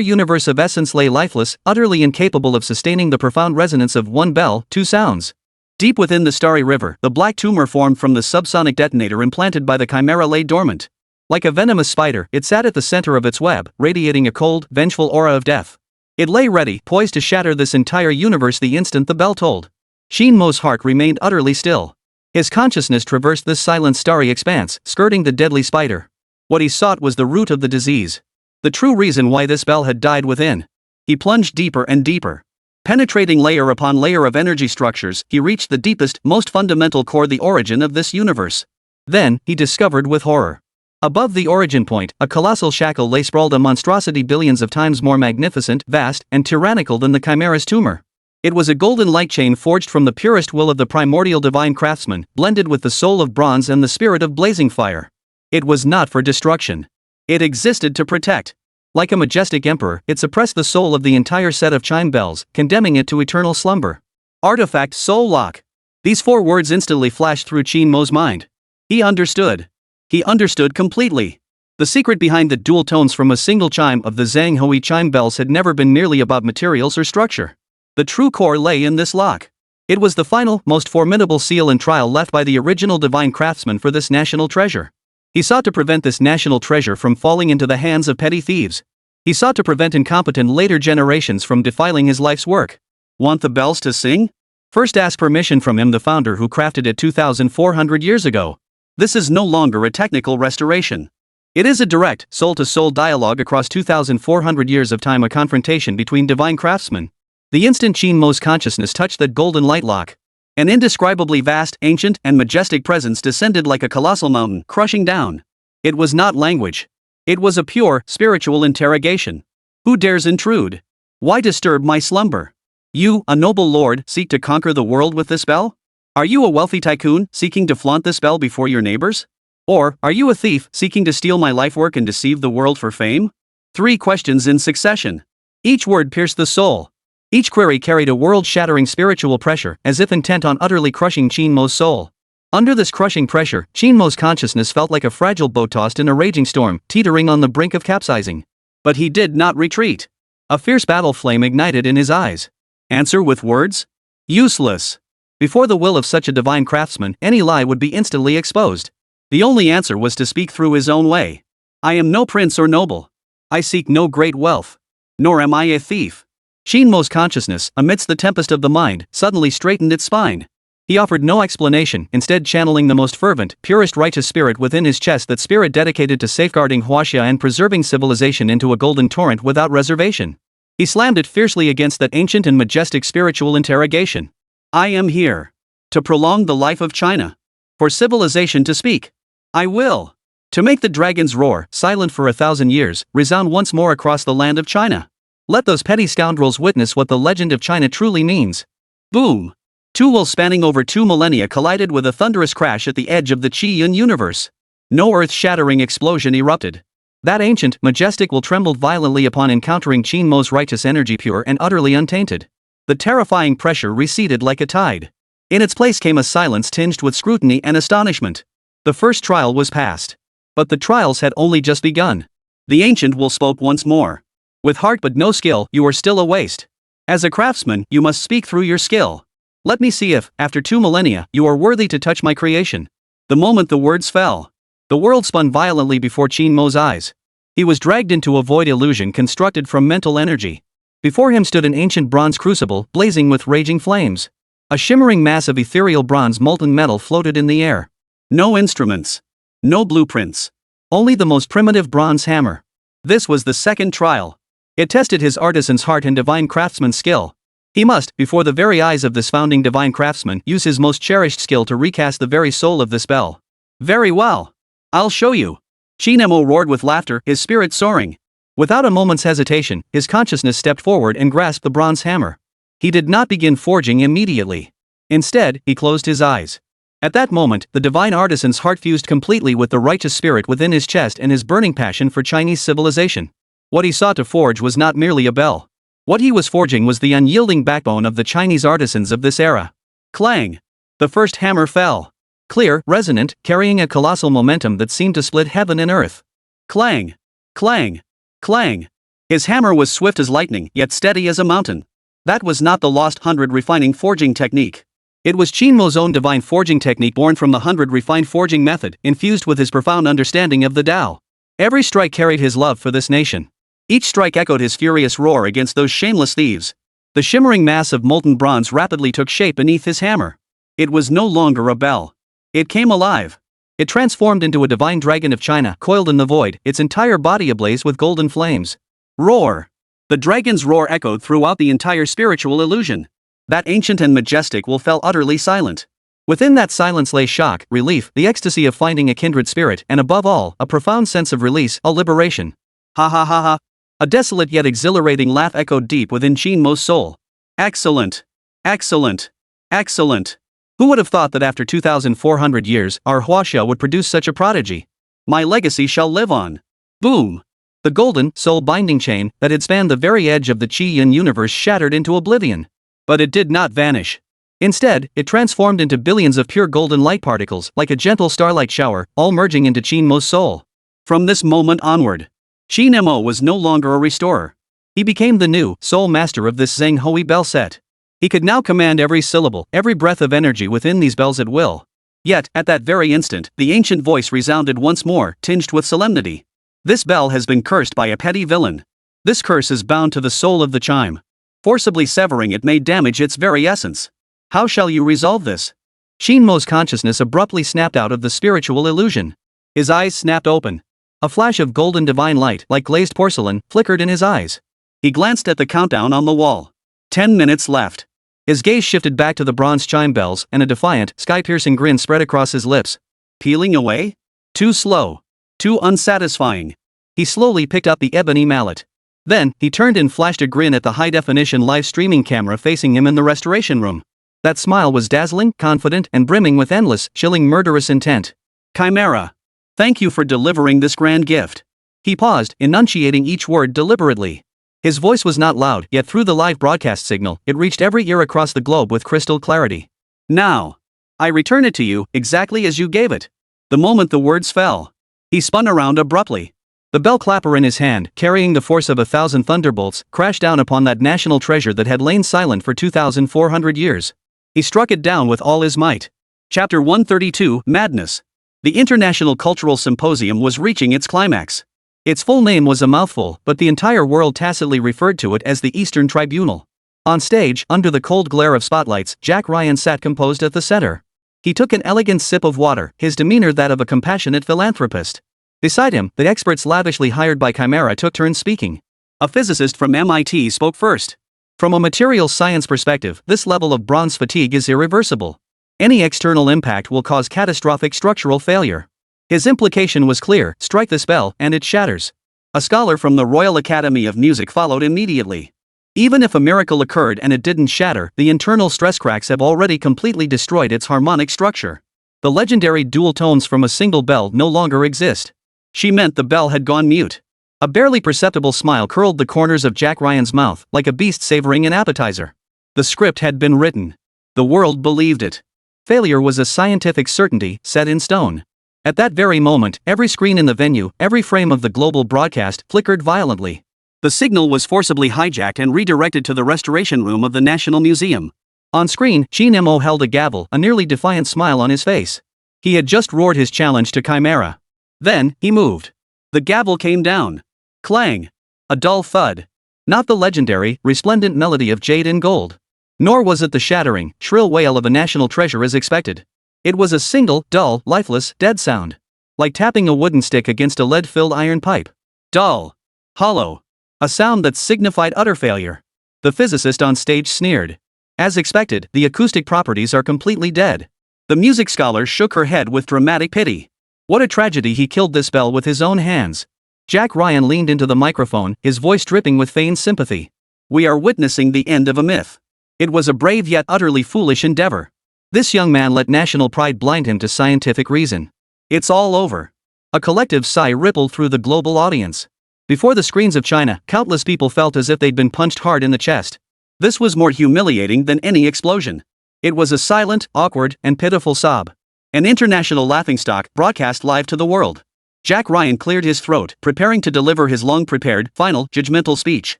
Speaker 2: universe of essence lay lifeless, utterly incapable of sustaining the profound resonance of one bell, two sounds. Deep within the starry river, the black tumor formed from the subsonic detonator implanted by the chimera lay dormant. Like a venomous spider, it sat at the center of its web, radiating a cold, vengeful aura of death. It lay ready, poised to shatter this entire universe the instant the bell tolled. Qin Mo's heart remained utterly still. His consciousness traversed this silent starry expanse, skirting the deadly spider. What he sought was the root of the disease. The true reason why this bell had died within. He plunged deeper and deeper. Penetrating layer upon layer of energy structures, he reached the deepest, most fundamental core, the origin of this universe. Then, he discovered with horror. Above the origin point, a colossal shackle lay sprawled, a monstrosity billions of times more magnificent, vast, and tyrannical than the chimera's tumor. It was a golden light chain forged from the purest will of the primordial divine craftsman, blended with the soul of bronze and the spirit of blazing fire. It was not for destruction. It existed to protect. Like a majestic emperor, it suppressed the soul of the entire set of chime bells, condemning it to eternal slumber. Artifact Soul Lock. These 4 words instantly flashed through Qin Mo's mind. He understood. He understood completely. The secret behind the dual tones from a single chime of the Zhang Hui chime bells had never been merely about materials or structure. The true core lay in this lock. It was the final, most formidable seal and trial left by the original divine craftsman for this national treasure. He sought to prevent this national treasure from falling into the hands of petty thieves. He sought to prevent incompetent later generations from defiling his life's work. Want the bells to sing? First ask permission from him, the founder who crafted it 2,400 years ago. This is no longer a technical restoration. It is a direct, soul-to-soul dialogue across 2,400 years of time, a confrontation between divine craftsmen. The instant Qin Mo's consciousness touched that golden light lock, an indescribably vast, ancient, and majestic presence descended like a colossal mountain, crushing down. It was not language. It was a pure, spiritual interrogation. Who dares intrude? Why disturb my slumber? You, a noble lord, seek to conquer the world with this bell? Are you a wealthy tycoon, seeking to flaunt this bell before your neighbors? Or, are you a thief, seeking to steal my lifework and deceive the world for fame? 3 questions in succession. Each word pierced the soul. Each query carried a world-shattering spiritual pressure, as if intent on utterly crushing Qin Mo's soul. Under this crushing pressure, Qin Mo's consciousness felt like a fragile boat tossed in a raging storm, teetering on the brink of capsizing. But he did not retreat. A fierce battle flame ignited in his eyes. Answer with words? Useless. Before the will of such a divine craftsman, any lie would be instantly exposed. The only answer was to speak through his own way. I am no prince or noble. I seek no great wealth. Nor am I a thief. Qin Mo's consciousness, amidst the tempest of the mind, suddenly straightened its spine.
Speaker 1: He offered no explanation, instead channeling the most fervent, purest righteous spirit within his chest, that spirit dedicated to safeguarding Huaxia and preserving civilization, into a golden torrent without reservation. He slammed it fiercely against that ancient and majestic spiritual interrogation. I am here to prolong the life of China. For civilization to speak. I will. To make the dragon's roar, silent for 1,000 years, resound once more across the land of China. Let those petty scoundrels witness what the legend of China truly means. Boom! Two wolves spanning over 2 millennia collided with a thunderous crash at the edge of the Qin universe. No earth-shattering explosion erupted. That ancient, majestic will trembled violently upon encountering Qin Mo's righteous energy, pure and utterly untainted. The terrifying pressure receded like a tide. In its place came a silence tinged with scrutiny and astonishment. The first trial was passed. But the trials had only just begun. The ancient will spoke once more. With heart but no skill, you are still a waste. As a craftsman, you must speak through your skill. Let me see if, after 2 millennia, you are worthy to touch my creation. The moment the words fell, the world spun violently before Qin Mo's eyes. He was dragged into a void illusion constructed from mental energy. Before him stood an ancient bronze crucible, blazing with raging flames. A shimmering mass of ethereal bronze molten metal floated in the air. No instruments. No blueprints. Only the most primitive bronze hammer. This was the second trial. It tested his artisan's heart and divine craftsman's skill. He must, before the very eyes of this founding divine craftsman, use his most cherished skill to recast the very soul of this bell. Very well. I'll show you. Qin Mo roared with laughter, his spirit soaring. Without a moment's hesitation, his consciousness stepped forward and grasped the bronze hammer. He did not begin forging immediately. Instead, he closed his eyes. At that moment, the divine artisan's heart fused completely with the righteous spirit within his chest and his burning passion for Chinese civilization. What he sought to forge was not merely a bell. What he was forging was the unyielding backbone of the Chinese artisans of this era. Clang! The first hammer fell. Clear, resonant, carrying a colossal momentum that seemed to split heaven and earth. Clang! Clang! Clang! His hammer was swift as lightning, yet steady as a mountain. That was not the lost 100 refining forging technique. It was Qin Mo's own divine forging technique, born from the 100 refined forging method, infused with his profound understanding of the Tao. Every strike carried his love for this nation. Each strike echoed his furious roar against those shameless thieves. The shimmering mass of molten bronze rapidly took shape beneath his hammer. It was no longer a bell. It came alive. It transformed into a divine dragon of China, coiled in the void, its entire body ablaze with golden flames. Roar! The dragon's roar echoed throughout the entire spiritual illusion. That ancient and majestic will fell utterly silent. Within that silence lay shock, relief, the ecstasy of finding a kindred spirit, and above all, a profound sense of release, a liberation. Ha ha ha ha! A desolate yet exhilarating laugh echoed deep within Qin Mo's soul. Excellent! Excellent! Excellent! Who would have thought that after 2,400 years, our Huaxia would produce such a prodigy? My legacy shall live on. Boom! The golden, soul-binding chain that had spanned the very edge of the Qin universe shattered into oblivion. But it did not vanish. Instead, it transformed into billions of pure golden light particles, like a gentle starlight shower, all merging into Qin Mo's soul. From this moment onward, Qin Mo was no longer a restorer. He became the new, sole master of this Zheng Hui bell set. He could now command every syllable, every breath of energy within these bells at will. Yet, at that very instant, the ancient voice resounded once more, tinged with solemnity. This bell has been cursed by a petty villain. This curse is bound to the soul of the chime. Forcibly severing it may damage its very essence. How shall you resolve this? Qin Mo's consciousness abruptly snapped out of the spiritual illusion. His eyes snapped open. A flash of golden divine light, like glazed porcelain, flickered in his eyes. He glanced at the countdown on the wall. 10 minutes left. His gaze shifted back to the bronze chime bells, and a defiant, sky-piercing grin spread across his lips. Peeling away? Too slow. Too unsatisfying. He slowly picked up the ebony mallet. Then, he turned and flashed a grin at the high-definition live streaming camera facing him in the restoration room. That smile was dazzling, confident, and brimming with endless, chilling murderous intent. Chimera. Thank you for delivering this grand gift. He paused, enunciating each word deliberately. His voice was not loud, yet through the live broadcast signal, it reached every ear across the globe with crystal clarity. Now, I return it to you, exactly as you gave it. The moment the words fell, he spun around abruptly. The bell clapper in his hand, carrying the force of 1,000 thunderbolts, crashed down upon that national treasure that had lain silent for 2,400 years. He struck it down with all his might. Chapter 132, Madness. The International Cultural Symposium was reaching its climax. Its full name was a mouthful, but the entire world tacitly referred to it as the Eastern Tribunal. On stage, under the cold glare of spotlights, Jack Ryan sat composed at the center. He took an elegant sip of water, his demeanor that of a compassionate philanthropist. Beside him, the experts lavishly hired by Chimera took turns speaking.
Speaker 2: A physicist from MIT spoke first.
Speaker 1: From a materials science perspective, this level of bronze fatigue is irreversible. Any external impact will cause catastrophic structural failure. His implication was clear: strike the spell, and it shatters.
Speaker 2: A scholar from the Royal Academy of Music followed immediately.
Speaker 1: Even if a miracle occurred and it didn't shatter, the internal stress cracks have already completely destroyed its harmonic structure. The legendary dual tones from a single bell no longer exist.
Speaker 2: She meant the bell had gone mute.
Speaker 1: A barely perceptible smile curled the corners of Jack Ryan's mouth, like a beast savoring an appetizer. The script had been written. The world believed it. Failure was a scientific certainty, set in stone. At that very moment, every screen in the venue, every frame of the global broadcast, flickered violently.
Speaker 2: The signal was forcibly hijacked and redirected to the restoration room of the National Museum.
Speaker 1: On screen, Qin Mo held a gavel, a nearly defiant smile on his face. He had just roared his challenge to Chimera. Then, he moved.
Speaker 2: The gavel came down. Clang! A dull thud.
Speaker 1: Not the legendary, resplendent melody of jade and gold. Nor was it the shattering, shrill wail of a national treasure as expected. It was a single, dull, lifeless, dead sound. Like tapping a wooden stick against a lead-filled iron pipe.
Speaker 2: Dull. Hollow.
Speaker 1: A sound that signified utter failure. The physicist on stage sneered. As expected, the acoustic properties are completely dead.
Speaker 2: The music scholar shook her head with dramatic pity.
Speaker 1: What a tragedy, he killed this bell with his own hands. Jack Ryan leaned into the microphone, his voice dripping with feigned sympathy.
Speaker 2: We are witnessing the end of a myth. It was a brave yet utterly foolish endeavor.
Speaker 1: This young man let national pride blind him to scientific reason.
Speaker 2: It's all over.
Speaker 1: A collective sigh rippled through the global audience. Before the screens of China, countless people felt as if they'd been punched hard in the chest.
Speaker 2: This was more humiliating than any explosion. It was a silent, awkward, and pitiful sob. An international laughingstock broadcast live to the world. Jack Ryan cleared his throat, preparing to deliver his long-prepared, final, judgmental speech.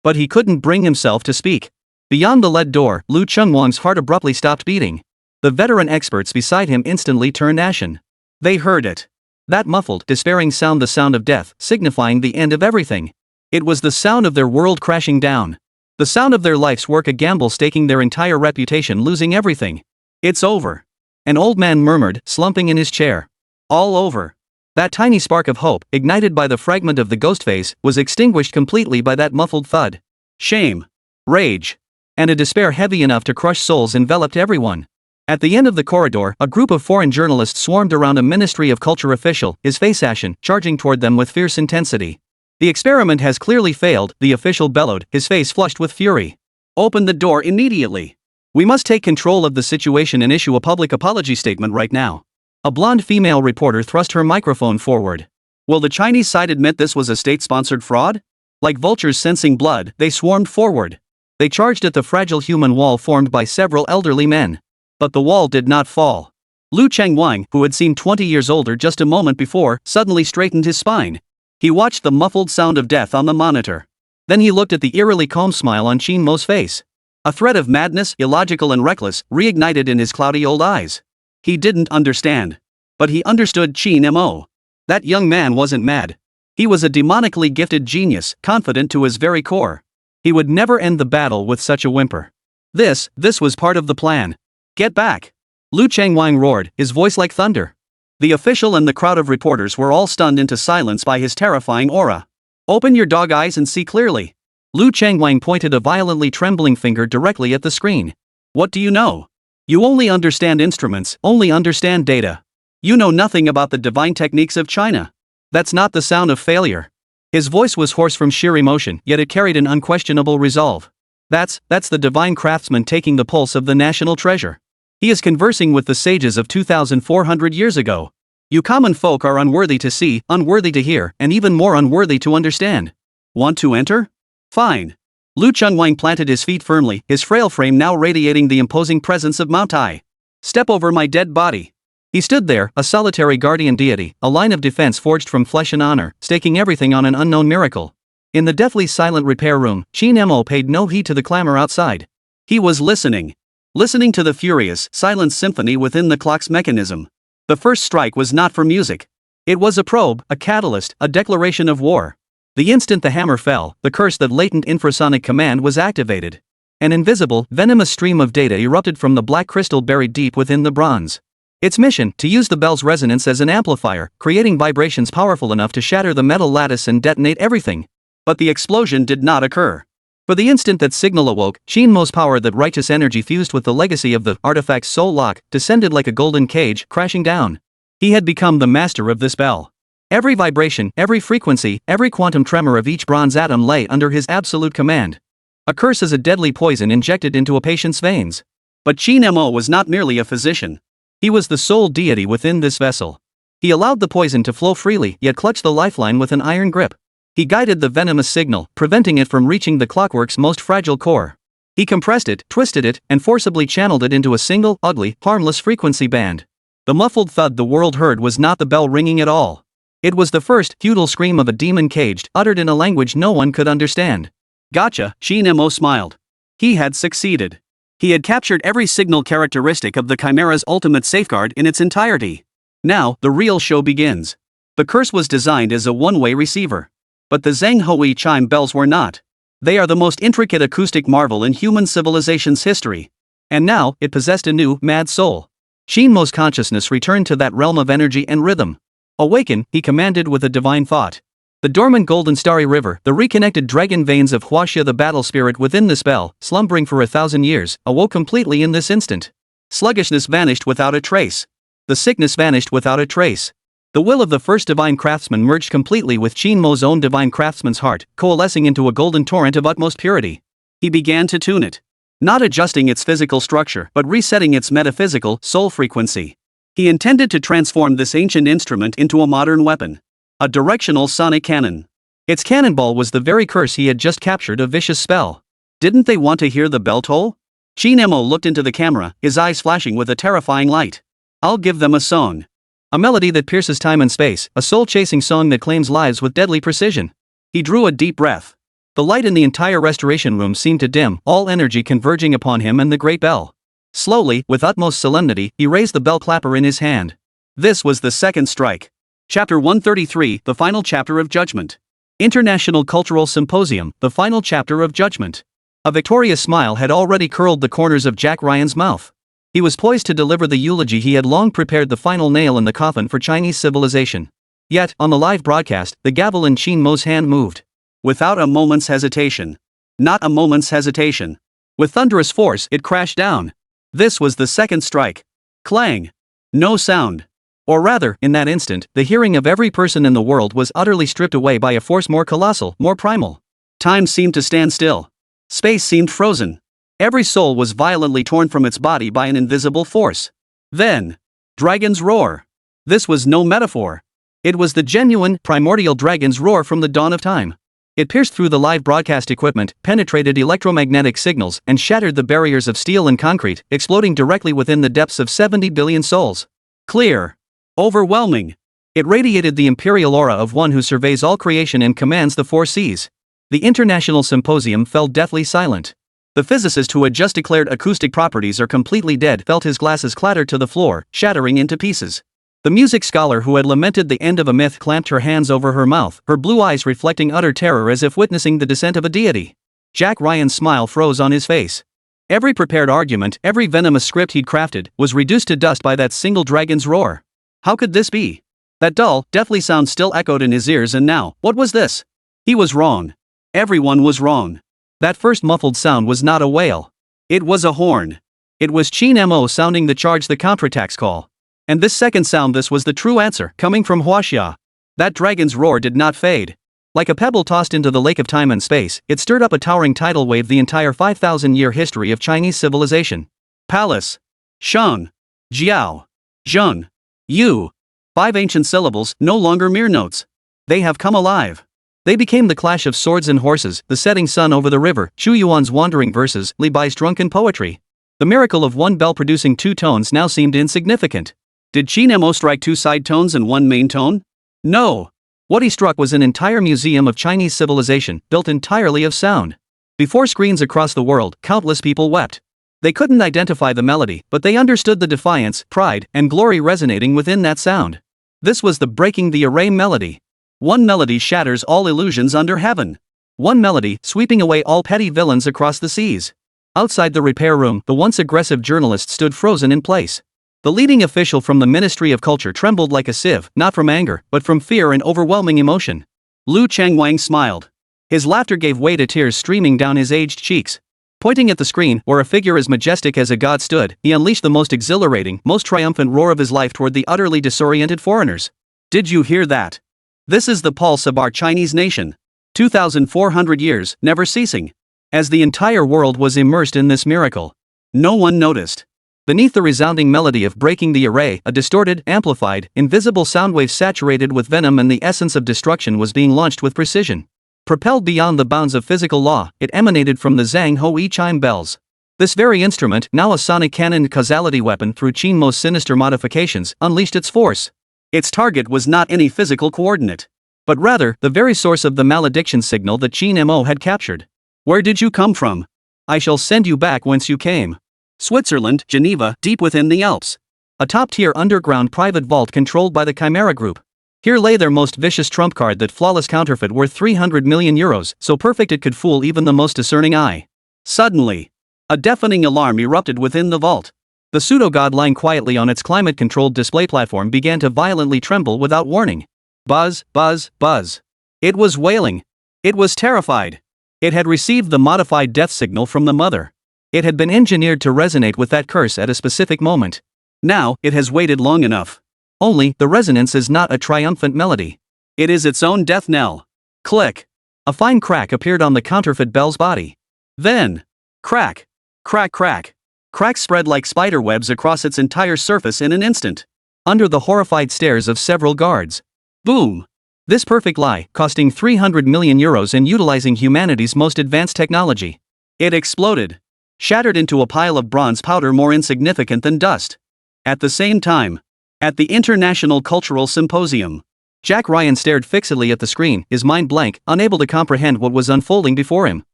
Speaker 1: But he couldn't bring himself to speak. Beyond the lead door, Liu Chengwang's heart abruptly stopped beating. The veteran experts beside him instantly turned ashen. They heard it. That muffled, despairing sound, the sound of death, signifying the end of everything. It was the sound of their world crashing down. The sound of their life's work a gamble, staking their entire reputation, losing everything.
Speaker 2: It's over.
Speaker 1: An old man murmured, slumping in his chair.
Speaker 2: All over.
Speaker 1: That tiny spark of hope, ignited by the fragment of the ghost face, was extinguished completely by that muffled thud.
Speaker 2: Shame. Rage.
Speaker 1: And a despair heavy enough to crush souls enveloped everyone. At the end of the corridor, a group of foreign journalists swarmed around a Ministry of Culture official, his face ashen, charging toward them with fierce intensity. The experiment has clearly failed, the official bellowed, his face flushed with fury.
Speaker 2: Open the door immediately.
Speaker 1: We must take control of the situation and issue a public apology statement right now. A blonde female reporter thrust her microphone forward.
Speaker 2: Will the Chinese side admit this was a state-sponsored fraud? Like vultures sensing blood, they swarmed forward.
Speaker 1: They charged at the fragile human wall formed by several elderly men.
Speaker 2: But the wall did not fall. Liu Chengwang, who had seemed 20 years older just a moment before, suddenly straightened his spine. He watched the muffled sound of death on the monitor.
Speaker 1: Then he looked at the eerily calm smile on Qin Mo's face.
Speaker 2: A thread of madness, illogical and reckless, reignited in his cloudy old eyes. He didn't understand. But he understood Qin Mo. That young man wasn't mad. He was a demonically gifted genius, confident to his very core. He would never end the battle with such a whimper. This was part of the plan. Get back!
Speaker 1: Liu Chengwang roared, his voice like thunder.
Speaker 2: The official and the crowd of reporters were all stunned into silence by his terrifying aura. Open your dog eyes and see clearly.
Speaker 1: Liu Chengwang pointed a violently trembling finger directly at the screen.
Speaker 2: What do you know?
Speaker 1: You only understand instruments, only understand data.
Speaker 2: You know nothing about the divine techniques of China.
Speaker 1: That's not the sound of failure. His voice was hoarse from sheer emotion, yet it carried an unquestionable resolve. That's the divine craftsman taking the pulse of the national treasure. He is conversing with the sages of 2,400 years ago. You common folk are unworthy to see, unworthy to hear, and even more unworthy to understand.
Speaker 2: Want to enter? Fine. Liu Chengwang planted his feet firmly, his frail frame now radiating the imposing presence of Mount Tai. Step over my dead body.
Speaker 1: He stood there, a solitary guardian deity, a line of defense forged from flesh and honor, staking everything on an unknown miracle. In the deathly silent repair room, Qin Mo paid no heed to the clamor outside.
Speaker 2: He was listening. Listening to the furious, silent symphony within the clock's mechanism. The first strike was not for music. It was a probe, a catalyst, a declaration of war. The instant the hammer fell, the curse that latent infrasonic command was activated.
Speaker 1: An invisible, venomous stream of data erupted from the black crystal buried deep within the bronze. Its mission, to use the bell's resonance as an amplifier, creating vibrations powerful enough to shatter the metal lattice and detonate everything.
Speaker 2: But the explosion did not occur.
Speaker 1: For the instant that signal awoke, Qin Mo's power, that righteous energy fused with the legacy of the artifact's soul lock, descended like a golden cage, crashing down. He had become the master of this bell. Every vibration, every frequency, every quantum tremor of each bronze atom lay under his absolute command. A curse is a deadly poison injected into a patient's veins.
Speaker 2: But Qin Mo was not merely a physician.
Speaker 1: He was the sole deity within this vessel. He allowed the poison to flow freely, yet clutched the lifeline with an iron grip. He guided the venomous signal, preventing it from reaching the clockwork's most fragile core. He compressed it, twisted it, and forcibly channeled it into a single, ugly, harmless frequency band. The muffled thud the world heard was not the bell ringing at all. It was the first, futile scream of a demon caged, uttered in a language no one could understand.
Speaker 2: Gotcha, Qin Mo smiled. He had succeeded. He had captured every signal characteristic of the Chimera's ultimate safeguard in its entirety. Now, the real show begins. The curse was designed as a one-way receiver. But the Zheng Hui chime bells were not. They are the most intricate acoustic marvel in human civilization's history. And now, it possessed a new, mad soul. Qin Mo's consciousness returned to that realm of energy and rhythm. Awaken, he commanded with a divine thought. The dormant golden starry river, the reconnected dragon veins of Huaxia, the battle spirit within this bell, slumbering for 1,000 years, awoke completely in this instant. Sluggishness vanished without a trace. The sickness vanished without a trace. The will of the first divine craftsman merged completely with Qin Mo's own divine craftsman's heart, coalescing into a golden torrent of utmost purity. He began to tune it. Not adjusting its physical structure, but resetting its metaphysical, soul frequency. He intended to transform this ancient instrument into a modern weapon. A directional sonic cannon. Its cannonball was the very curse he had just captured, a vicious spell. Didn't they want to hear the bell toll? Qin Mo looked into the camera, his eyes flashing with a terrifying light. I'll give them a song. A melody that pierces time and space, a soul-chasing song that claims lives with deadly precision. He drew a deep breath. The light in the entire restoration room seemed to dim, all energy converging upon him and the great bell. Slowly, with utmost solemnity, he raised the bell clapper in his hand. This was the second strike. Chapter 133, the final chapter of judgment. International Cultural Symposium, the final chapter of judgment. A victorious smile had already curled the corners of Jack Ryan's mouth. He was poised to deliver the eulogy he had long prepared, the final nail in the coffin for Chinese civilization. Yet, on the live broadcast, the gavel in Qin Mo's hand moved. Without a moment's hesitation. Not a moment's hesitation. With thunderous force, it crashed down. This was the second strike. Clang. No sound. Or rather, in that instant, the hearing of every person in the world was utterly stripped away by a force more colossal, more primal. Time seemed to stand still. Space seemed frozen. Every soul was violently torn from its body by an invisible force. Then, dragon's roar. This was no metaphor. It was the genuine, primordial dragon's roar from the dawn of time. It pierced through the live broadcast equipment, penetrated electromagnetic signals, and shattered the barriers of steel and concrete, exploding directly within the depths of 70 billion souls. Clear. Overwhelming. It radiated the imperial aura of one who surveys all creation and commands the four seas. The International Symposium fell deathly silent. The physicist who had just declared acoustic properties are completely dead felt his glasses clatter to the floor, shattering into pieces. The music scholar who had lamented the end of a myth clamped her hands over her mouth, her blue eyes reflecting utter terror as if witnessing the descent of a deity. Jack Ryan's smile froze on his face. Every prepared argument, every venomous script he'd crafted, was reduced to dust by that single dragon's roar. How could this be? That dull, deathly sound still echoed in his ears, and now, what was this? He was wrong. Everyone was wrong. That first muffled sound was not a wail. It was a horn. It was Qin Mo sounding the charge, the counterattack's call. And this second sound, this was the true answer, coming from Huaxia. That dragon's roar did not fade. Like a pebble tossed into the lake of time and space, it stirred up a towering tidal wave the entire 5,000-year history of Chinese civilization. Palace. Shang. Jiao. Zheng. Yu. 5 ancient syllables, no longer mere notes. They have come alive. They became the clash of swords and horses, the setting sun over the river, Zhu Yuan's wandering verses, Li Bai's drunken poetry. The miracle of one bell producing 2 tones now seemed insignificant. Did Qin Mo strike 2 side tones and 1 main tone? No. What he struck was an entire museum of Chinese civilization, built entirely of sound. Before screens across the world, countless people wept. They couldn't identify the melody, but they understood the defiance, pride, and glory resonating within that sound. This was the breaking the array melody. One melody shatters all illusions under heaven. One melody, sweeping away all petty villains across the seas.
Speaker 1: Outside the repair room, the once aggressive journalist stood frozen in place. The leading official from the Ministry of Culture trembled like a sieve, not from anger, but from fear and overwhelming emotion.
Speaker 2: Lu Changwang smiled. His laughter gave way to tears streaming down his aged cheeks. Pointing at the screen, where a figure as majestic as a god stood, he unleashed the most exhilarating, most triumphant roar of his life toward the utterly disoriented foreigners. Did you hear that? This is the pulse of our Chinese nation. 2,400 years, never ceasing. As the entire world was immersed in this miracle, no one noticed. Beneath the resounding melody of breaking the array, a distorted, amplified, invisible soundwave saturated with venom and the essence of destruction was being launched with precision. Propelled beyond the bounds of physical law, it emanated from the Zhang Hoi chime bells. This very instrument, now a sonic cannon causality weapon through Qin Mo's sinister modifications, unleashed its force. Its target was not any physical coordinate, but rather the very source of the malediction signal that Qin Mo had captured. Where did you come from? I shall send you back whence you came. Switzerland, Geneva, deep within the Alps. A top-tier underground private vault controlled by the Chimera Group. Here lay their most vicious trump card, that flawless counterfeit worth 300 million euros, so perfect it could fool even the most discerning eye. Suddenly, a deafening alarm erupted within the vault. The pseudo-god lying quietly on its climate-controlled display platform began to violently tremble without warning. Buzz, buzz, buzz. It was wailing. It was terrified. It had received the modified death signal from the mother. It had been engineered to resonate with that curse at a specific moment. Now, it has waited long enough. Only, the resonance is not a triumphant melody. It is its own death knell. Click. A fine crack appeared on the counterfeit bell's body. Then, crack. Crack, crack. Cracks spread like spider webs across its entire surface in an instant. Under the horrified stares of several guards. Boom. This perfect lie, costing 300 million euros and utilizing humanity's most advanced technology. It exploded. Shattered into a pile of bronze powder more insignificant than dust. At the same time, at the International Cultural Symposium, Jack Ryan stared fixedly at the screen, his mind blank, unable to comprehend what was unfolding before him.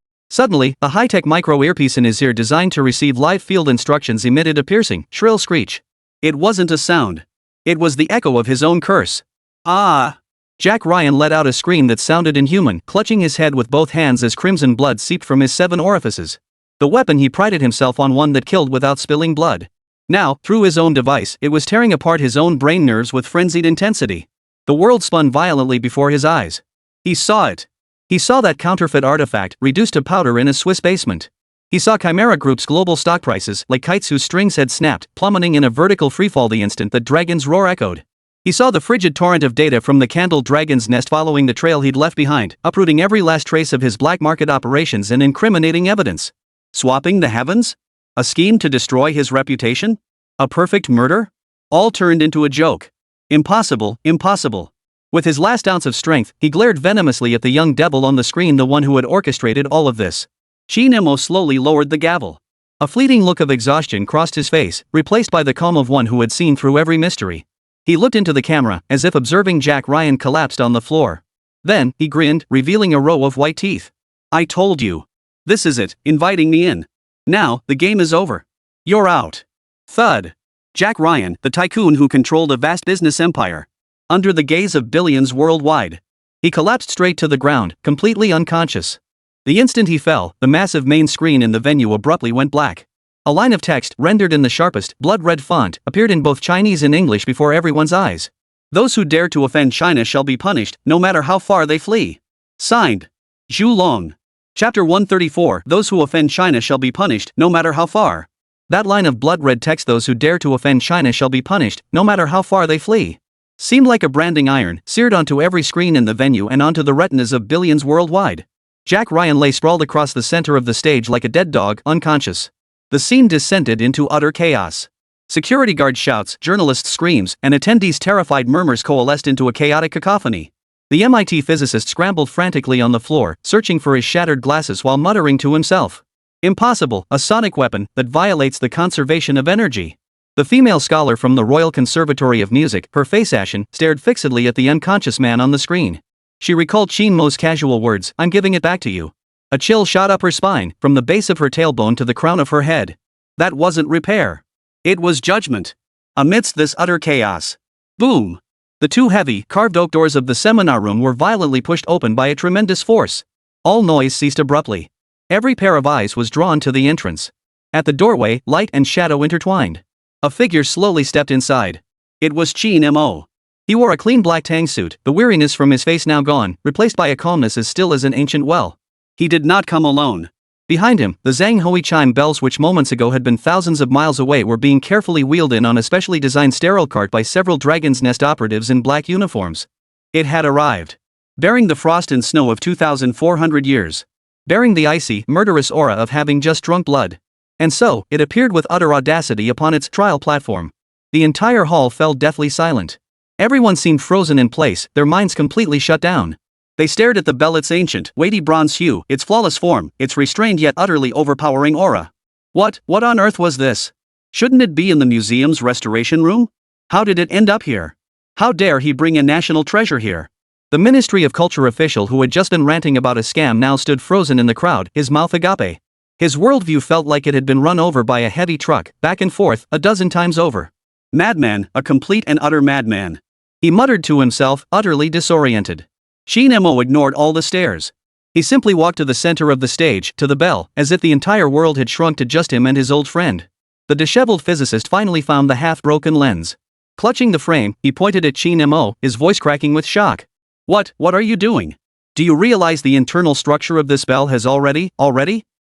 Speaker 2: Suddenly, a high-tech micro earpiece in his ear designed to receive live field instructions emitted a piercing, shrill screech. It wasn't a sound. It was the echo of his own curse. Ah! Jack Ryan let out a scream that sounded inhuman, clutching his head with both hands as crimson blood seeped from his 7 orifices. The weapon he prided himself on, one that killed without spilling blood. Now, through his own device, it was tearing apart his own brain nerves with frenzied intensity. The world spun violently before his eyes. He saw it. He saw that counterfeit artifact, reduced to powder in a Swiss basement. He saw Chimera Group's global stock prices, like kites whose strings had snapped, plummeting in a vertical freefall the instant that Dragon's roar echoed. He saw the frigid torrent of data from the candled Dragon's nest following the trail he'd left behind, uprooting every last trace of his black market operations and incriminating evidence. Swapping the heavens? A scheme to destroy his reputation? A perfect murder? All turned into a joke. Impossible, impossible. With his last ounce of strength, he glared venomously at the young devil on the screen, the one who had orchestrated all of this. Qin Mo slowly lowered the gavel. A fleeting look of exhaustion crossed his face, replaced by the calm of one who had seen through every mystery. He looked into the camera, as if observing Jack Ryan collapsed on the floor. Then, he grinned, revealing a row of white teeth. I told you. This is it, inviting me in. Now, the game is over. You're out. Thud. Jack Ryan, the tycoon who controlled a vast business empire. Under the gaze of billions worldwide. He collapsed straight to the ground, completely unconscious. The instant he fell, the massive main screen in the venue abruptly went black. A line of text, rendered in the sharpest, blood-red font, appeared in both Chinese and English before everyone's eyes. Those who dare to offend China shall be punished, no matter how far they flee. Signed. Zhu Long. Chapter 134, Those who offend China shall be punished, no matter how far. That line of blood-red text, those who dare to offend China shall be punished, no matter how far they flee, seemed like a branding iron, seared onto every screen in the venue and onto the retinas of billions worldwide. Jack Ryan lay sprawled across the center of the stage like a dead dog, unconscious. The scene descended into utter chaos. Security guard shouts, journalists' screams, and attendees' terrified murmurs coalesced into a chaotic cacophony. The MIT physicist scrambled frantically on the floor, searching for his shattered glasses while muttering to himself. Impossible, a sonic weapon that violates the conservation of energy. The female scholar from the Royal Conservatory of Music, her face ashen, stared fixedly at the unconscious man on the screen. She recalled Qin Mo's casual words, I'm giving it back to you. A chill shot up her spine, from the base of her tailbone to the crown of her head. That wasn't repair. It was judgment. Amidst this utter chaos. Boom! The 2 heavy, carved oak doors of the seminar room were violently pushed open by a tremendous force. All noise ceased abruptly.
Speaker 1: Every pair of eyes was drawn to the entrance. At the doorway, light and shadow intertwined. A figure slowly stepped inside. It was Qin Mo. He wore a clean black Tang suit, the weariness from his face now gone, replaced by a calmness as still as an ancient well.
Speaker 2: He did not come alone.
Speaker 1: Behind him, the Zhanghui chime bells which moments ago had been thousands of miles away were being carefully wheeled in on a specially designed sterile cart by several Dragon's Nest operatives in black uniforms. It had arrived. Bearing the frost and snow of 2,400 years. Bearing the icy, murderous aura of having just drunk blood. And so, it appeared with utter audacity upon its trial platform. The entire hall fell deathly silent. Everyone seemed frozen in place, their minds completely shut down. They stared at the bell, its ancient, weighty bronze hue, its flawless form, its restrained yet utterly overpowering aura. What on earth was this? Shouldn't it be in the museum's restoration room? How did it end up here? How dare he bring a national treasure here? The Ministry of Culture official who had just been ranting about a scam now stood frozen in the crowd, his mouth agape. His worldview felt like it had been run over by a heavy truck, back and forth, a dozen times over.
Speaker 2: Madman, a complete and utter madman.
Speaker 1: He muttered to himself, utterly disoriented.
Speaker 2: Qin Mo ignored all the stares.
Speaker 1: He simply walked to the center of the stage, to the bell, as if the entire world had shrunk to just him and his old friend. The disheveled physicist finally found the half-broken lens. Clutching the frame, he pointed at Qin Mo, his voice cracking with shock.
Speaker 2: What are you doing? Do you realize the internal structure of this bell has already?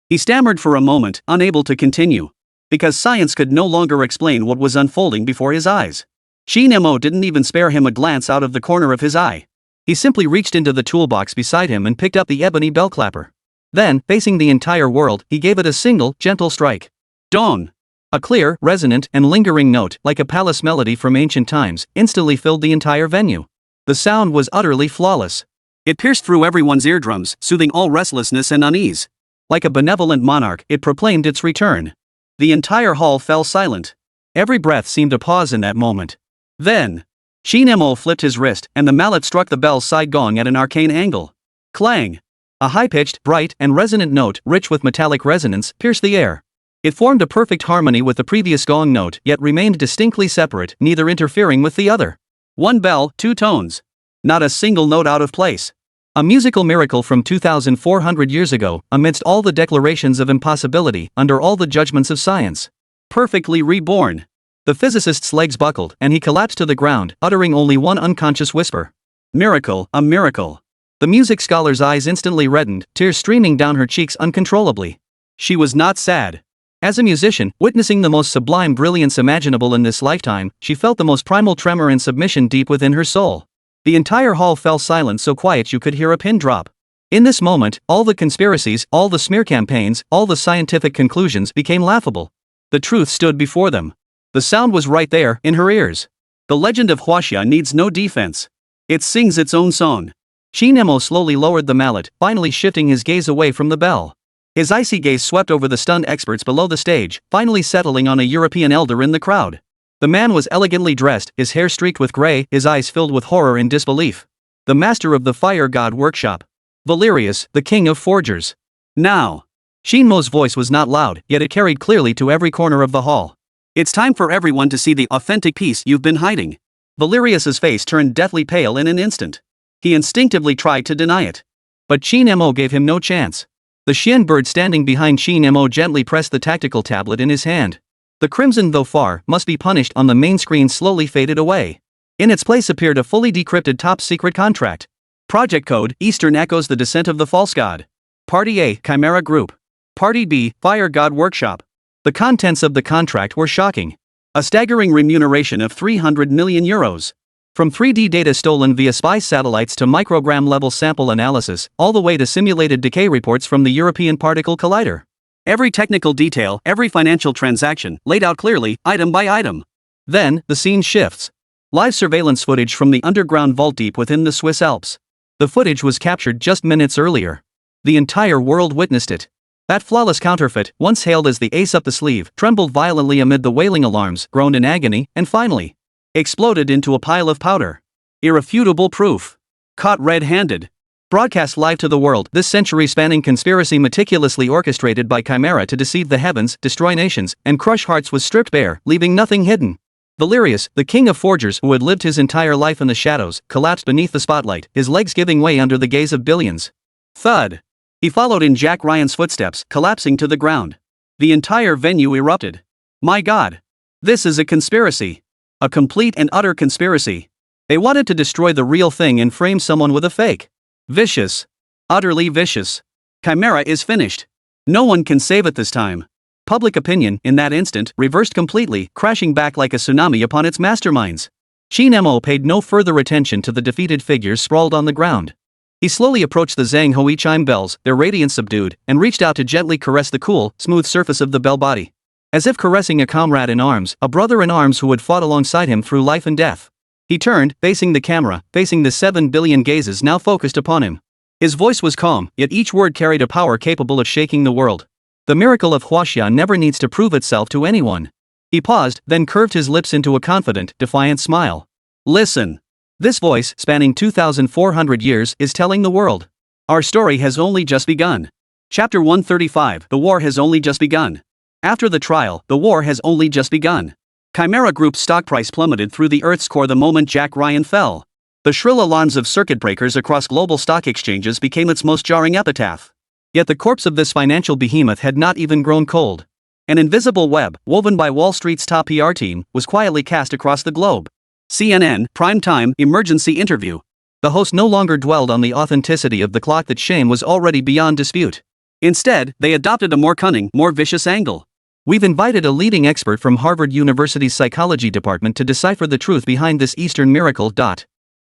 Speaker 2: He stammered for a moment, unable to continue. Because science could no longer explain what was unfolding before his eyes. Qin Mo didn't even spare him a glance out of the corner of his eye. He simply reached into the toolbox beside him and picked up the ebony bell clapper. Then, facing the entire world, he gave it a single, gentle strike. Dong!
Speaker 1: A clear, resonant, and lingering note, like a palace melody from ancient times, instantly filled the entire venue. The sound was utterly flawless.
Speaker 2: It pierced through everyone's eardrums, soothing all restlessness and unease.
Speaker 1: Like a benevolent monarch, it proclaimed its return.
Speaker 2: The entire hall fell silent.
Speaker 1: Every breath seemed a pause in that moment.
Speaker 2: Then, Qin Mo flipped his wrist, and the mallet struck the bell's side gong at an arcane angle. Clang!
Speaker 1: A high-pitched, bright, and resonant note, rich with metallic resonance, pierced the air. It formed a perfect harmony with the previous gong note, yet remained distinctly separate, neither interfering with the other.
Speaker 2: One bell, two tones. Not a single note out of place.
Speaker 1: A musical miracle from 2,400 years ago, amidst all the declarations of impossibility, under all the judgments of science.
Speaker 2: Perfectly reborn.
Speaker 1: The physicist's legs buckled, and he collapsed to the ground, uttering only one unconscious whisper.
Speaker 2: Miracle, a miracle.
Speaker 1: The music scholar's eyes instantly reddened, tears streaming down her cheeks uncontrollably.
Speaker 2: She was not sad.
Speaker 1: As a musician, witnessing the most sublime brilliance imaginable in this lifetime, she felt the most primal tremor and submission deep within her soul. The entire hall fell silent, so quiet you could hear a pin drop. In this moment, all the conspiracies, all the smear campaigns, all the scientific conclusions became laughable. The truth stood before them. The sound was right there, in her ears.
Speaker 2: The legend of Huaxia needs no defense. It sings its own song.
Speaker 1: Qin Mo slowly lowered the mallet, finally shifting his gaze away from the bell. His icy gaze swept over the stunned experts below the stage, finally settling on a European elder in the crowd. The man was elegantly dressed, his hair streaked with gray, his eyes filled with horror and disbelief. The master of the fire god workshop. Valerius, the king of forgers.
Speaker 2: Now.
Speaker 1: Qin Mo's voice was not loud, yet it carried clearly to every corner of the hall.
Speaker 2: It's time for everyone to see the authentic piece you've been hiding. Valerius's face turned deathly pale in an instant. He instinctively tried to deny it.
Speaker 1: But Qin Mo gave him no chance. The Xian bird standing behind Qin Mo gently pressed the tactical tablet in his hand. The crimson, though far, must be punished on the main screen slowly faded away. In its place appeared a fully decrypted top-secret contract. Project code, Eastern echoes the descent of the false god. Party A, Chimera Group. Party B, Fire God Workshop. The contents of the contract were shocking. A staggering remuneration of 300 million euros. From 3D data stolen via spy satellites to microgram-level sample analysis, all the way to simulated decay reports from the European Particle Collider.
Speaker 2: Every technical detail, every financial transaction, laid out clearly, item by item.
Speaker 1: Then, the scene shifts. Live surveillance footage from the underground vault deep within the Swiss Alps. The footage was captured just minutes earlier. The entire world witnessed it. That flawless counterfeit, once hailed as the ace up the sleeve, trembled violently amid the wailing alarms, groaned in agony, and finally exploded into a pile of powder. Irrefutable proof. Caught red-handed. Broadcast live to the world, this century-spanning conspiracy meticulously orchestrated by Chimera to deceive the heavens, destroy nations, and crush hearts was stripped bare, leaving nothing hidden. Valerius, the king of forgers who had lived his entire life in the shadows, collapsed beneath the spotlight, his legs giving way under the gaze of billions. Thud.
Speaker 2: He followed in Jack Ryan's footsteps, collapsing to the ground. The entire venue erupted. My God! This is a conspiracy. A complete and utter conspiracy. They wanted to destroy the real thing and frame someone with a fake. Vicious. Utterly vicious. Chimera is finished. No one can save it this time. Public opinion, in that instant, reversed completely, crashing back like a tsunami upon its masterminds. Qin Mo paid no further attention to the defeated figures sprawled on the ground. He slowly approached the Zhang Hui chime bells, their radiance subdued, and reached out to gently caress the cool, smooth surface of the bell body. As if caressing a comrade in arms, a brother in arms who had fought alongside him through life and death. He turned, facing the camera, facing the 7 billion gazes now focused upon him. His voice was calm, yet each word carried a power capable of shaking the world. The miracle of Huaxia never needs to prove itself to anyone. He paused, then curved his lips into a confident, defiant smile. Listen. This voice, spanning 2,400 years, is telling the world. Our story has only just begun. Chapter 135. The war has only just begun. After the trial, the war has only just begun. Chimera Group's stock price plummeted through the Earth's core the moment Jack Ryan fell. The shrill alarms of circuit breakers across global stock exchanges became its most jarring epitaph. Yet the corpse of this financial behemoth had not even grown cold. An invisible web, woven by Wall Street's top PR team, was quietly cast across the globe. CNN, primetime, emergency interview. The host no longer dwelled on the authenticity of the clock that shame was already beyond dispute. Instead, they adopted a more cunning, more vicious angle. We've invited a leading expert from Harvard University's psychology department to decipher the truth behind this Eastern miracle.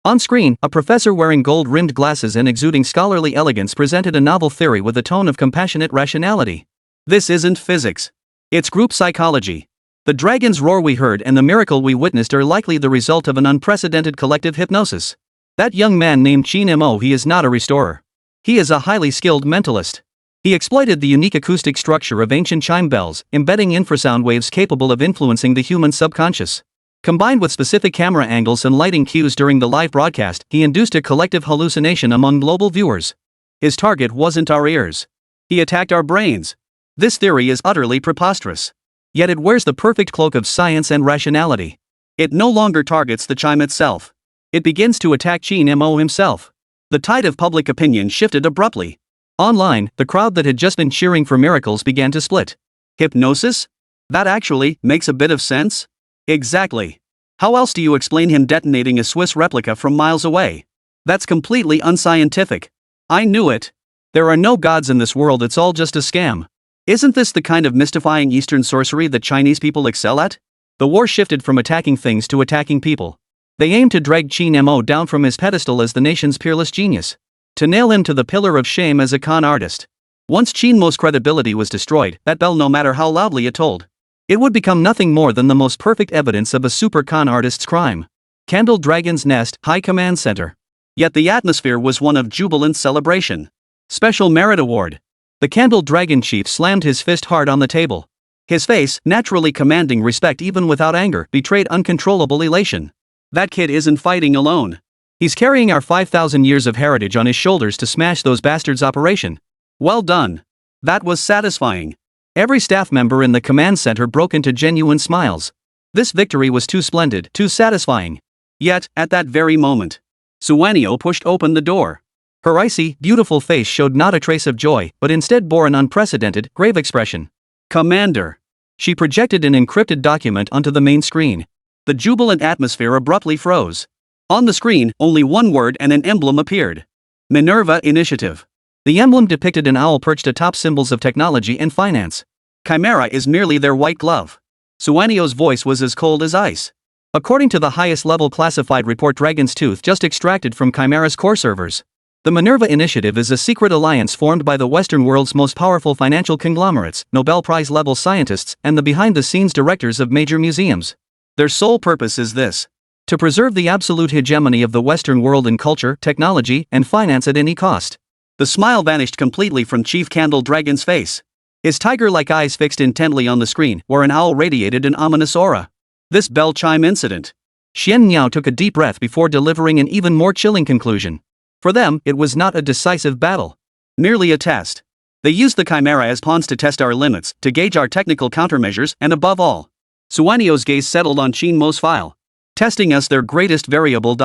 Speaker 2: On screen, a professor wearing gold-rimmed glasses and exuding scholarly elegance presented a novel theory with a tone of compassionate rationality. This isn't physics. It's group psychology. The dragon's roar we heard and the miracle we witnessed are likely the result of an unprecedented collective hypnosis. That young man named Qin Mo, he is not a restorer. He is a highly skilled mentalist. He exploited the unique acoustic structure of ancient chime bells, embedding infrasound waves capable of influencing the human subconscious. Combined with specific camera angles and lighting cues during the live broadcast, he induced a collective hallucination among global viewers. His target wasn't our ears. He attacked our brains. This theory is utterly preposterous. Yet it wears the perfect cloak of science and rationality. It no longer targets the chime itself. It begins to attack Qin Mo himself. The tide of public opinion shifted abruptly. Online, the crowd that had just been cheering for miracles began to split. Hypnosis? That actually makes a bit of sense? Exactly. How else do you explain him detonating a Swiss replica from miles away? That's completely unscientific. I knew it. There are no gods in this world, it's all just a scam. Isn't this the kind of mystifying Eastern sorcery that Chinese people excel at? The war shifted from attacking things to attacking people. They aimed to drag Qin Mo down from his pedestal as the nation's peerless genius. To nail him to the pillar of shame as a con artist. Once Qin Mo's credibility was destroyed, that bell, no matter how loudly it tolled, it would become nothing more than the most perfect evidence of a super con artist's crime. Candle Dragon's Nest, High Command Center. Yet the atmosphere was one of jubilant celebration. Special Merit Award. The Candle Dragon chief slammed his fist hard on the table. His face, naturally commanding respect even without anger, betrayed uncontrollable elation. That kid isn't fighting alone. He's carrying our 5,000 years of heritage on his shoulders to smash those bastards' operation. Well done. That was satisfying. Every staff member in the command center broke into genuine smiles. This victory was too splendid, too satisfying. Yet, at that very moment, Suanio pushed open the door. Her icy, beautiful face showed not a trace of joy, but instead bore an unprecedented, grave expression. Commander. She projected an encrypted document onto the main screen. The jubilant atmosphere abruptly froze. On the screen, only one word and an emblem appeared. Minerva Initiative. The emblem depicted an owl perched atop symbols of technology and finance. Chimera is merely their white glove. Suanio's voice was as cold as ice. According to the highest level classified report, Dragon's Tooth just extracted from Chimera's core servers. The Minerva Initiative is a secret alliance formed by the Western world's most powerful financial conglomerates, Nobel Prize-level scientists, and the behind-the-scenes directors of major museums. Their sole purpose is this: to preserve the absolute hegemony of the Western world in culture, technology, and finance at any cost. The smile vanished completely from Chief Candle Dragon's face. His tiger-like eyes fixed intently on the screen, where an owl radiated an ominous aura. This bell chime incident. Xian Niao took a deep breath before delivering an even more chilling conclusion. For them, it was not a decisive battle. Merely a test. They used the Chimera as pawns to test our limits, to gauge our technical countermeasures, and above all, Suanio's gaze settled on Qin Mo's file. Testing us, their greatest variable.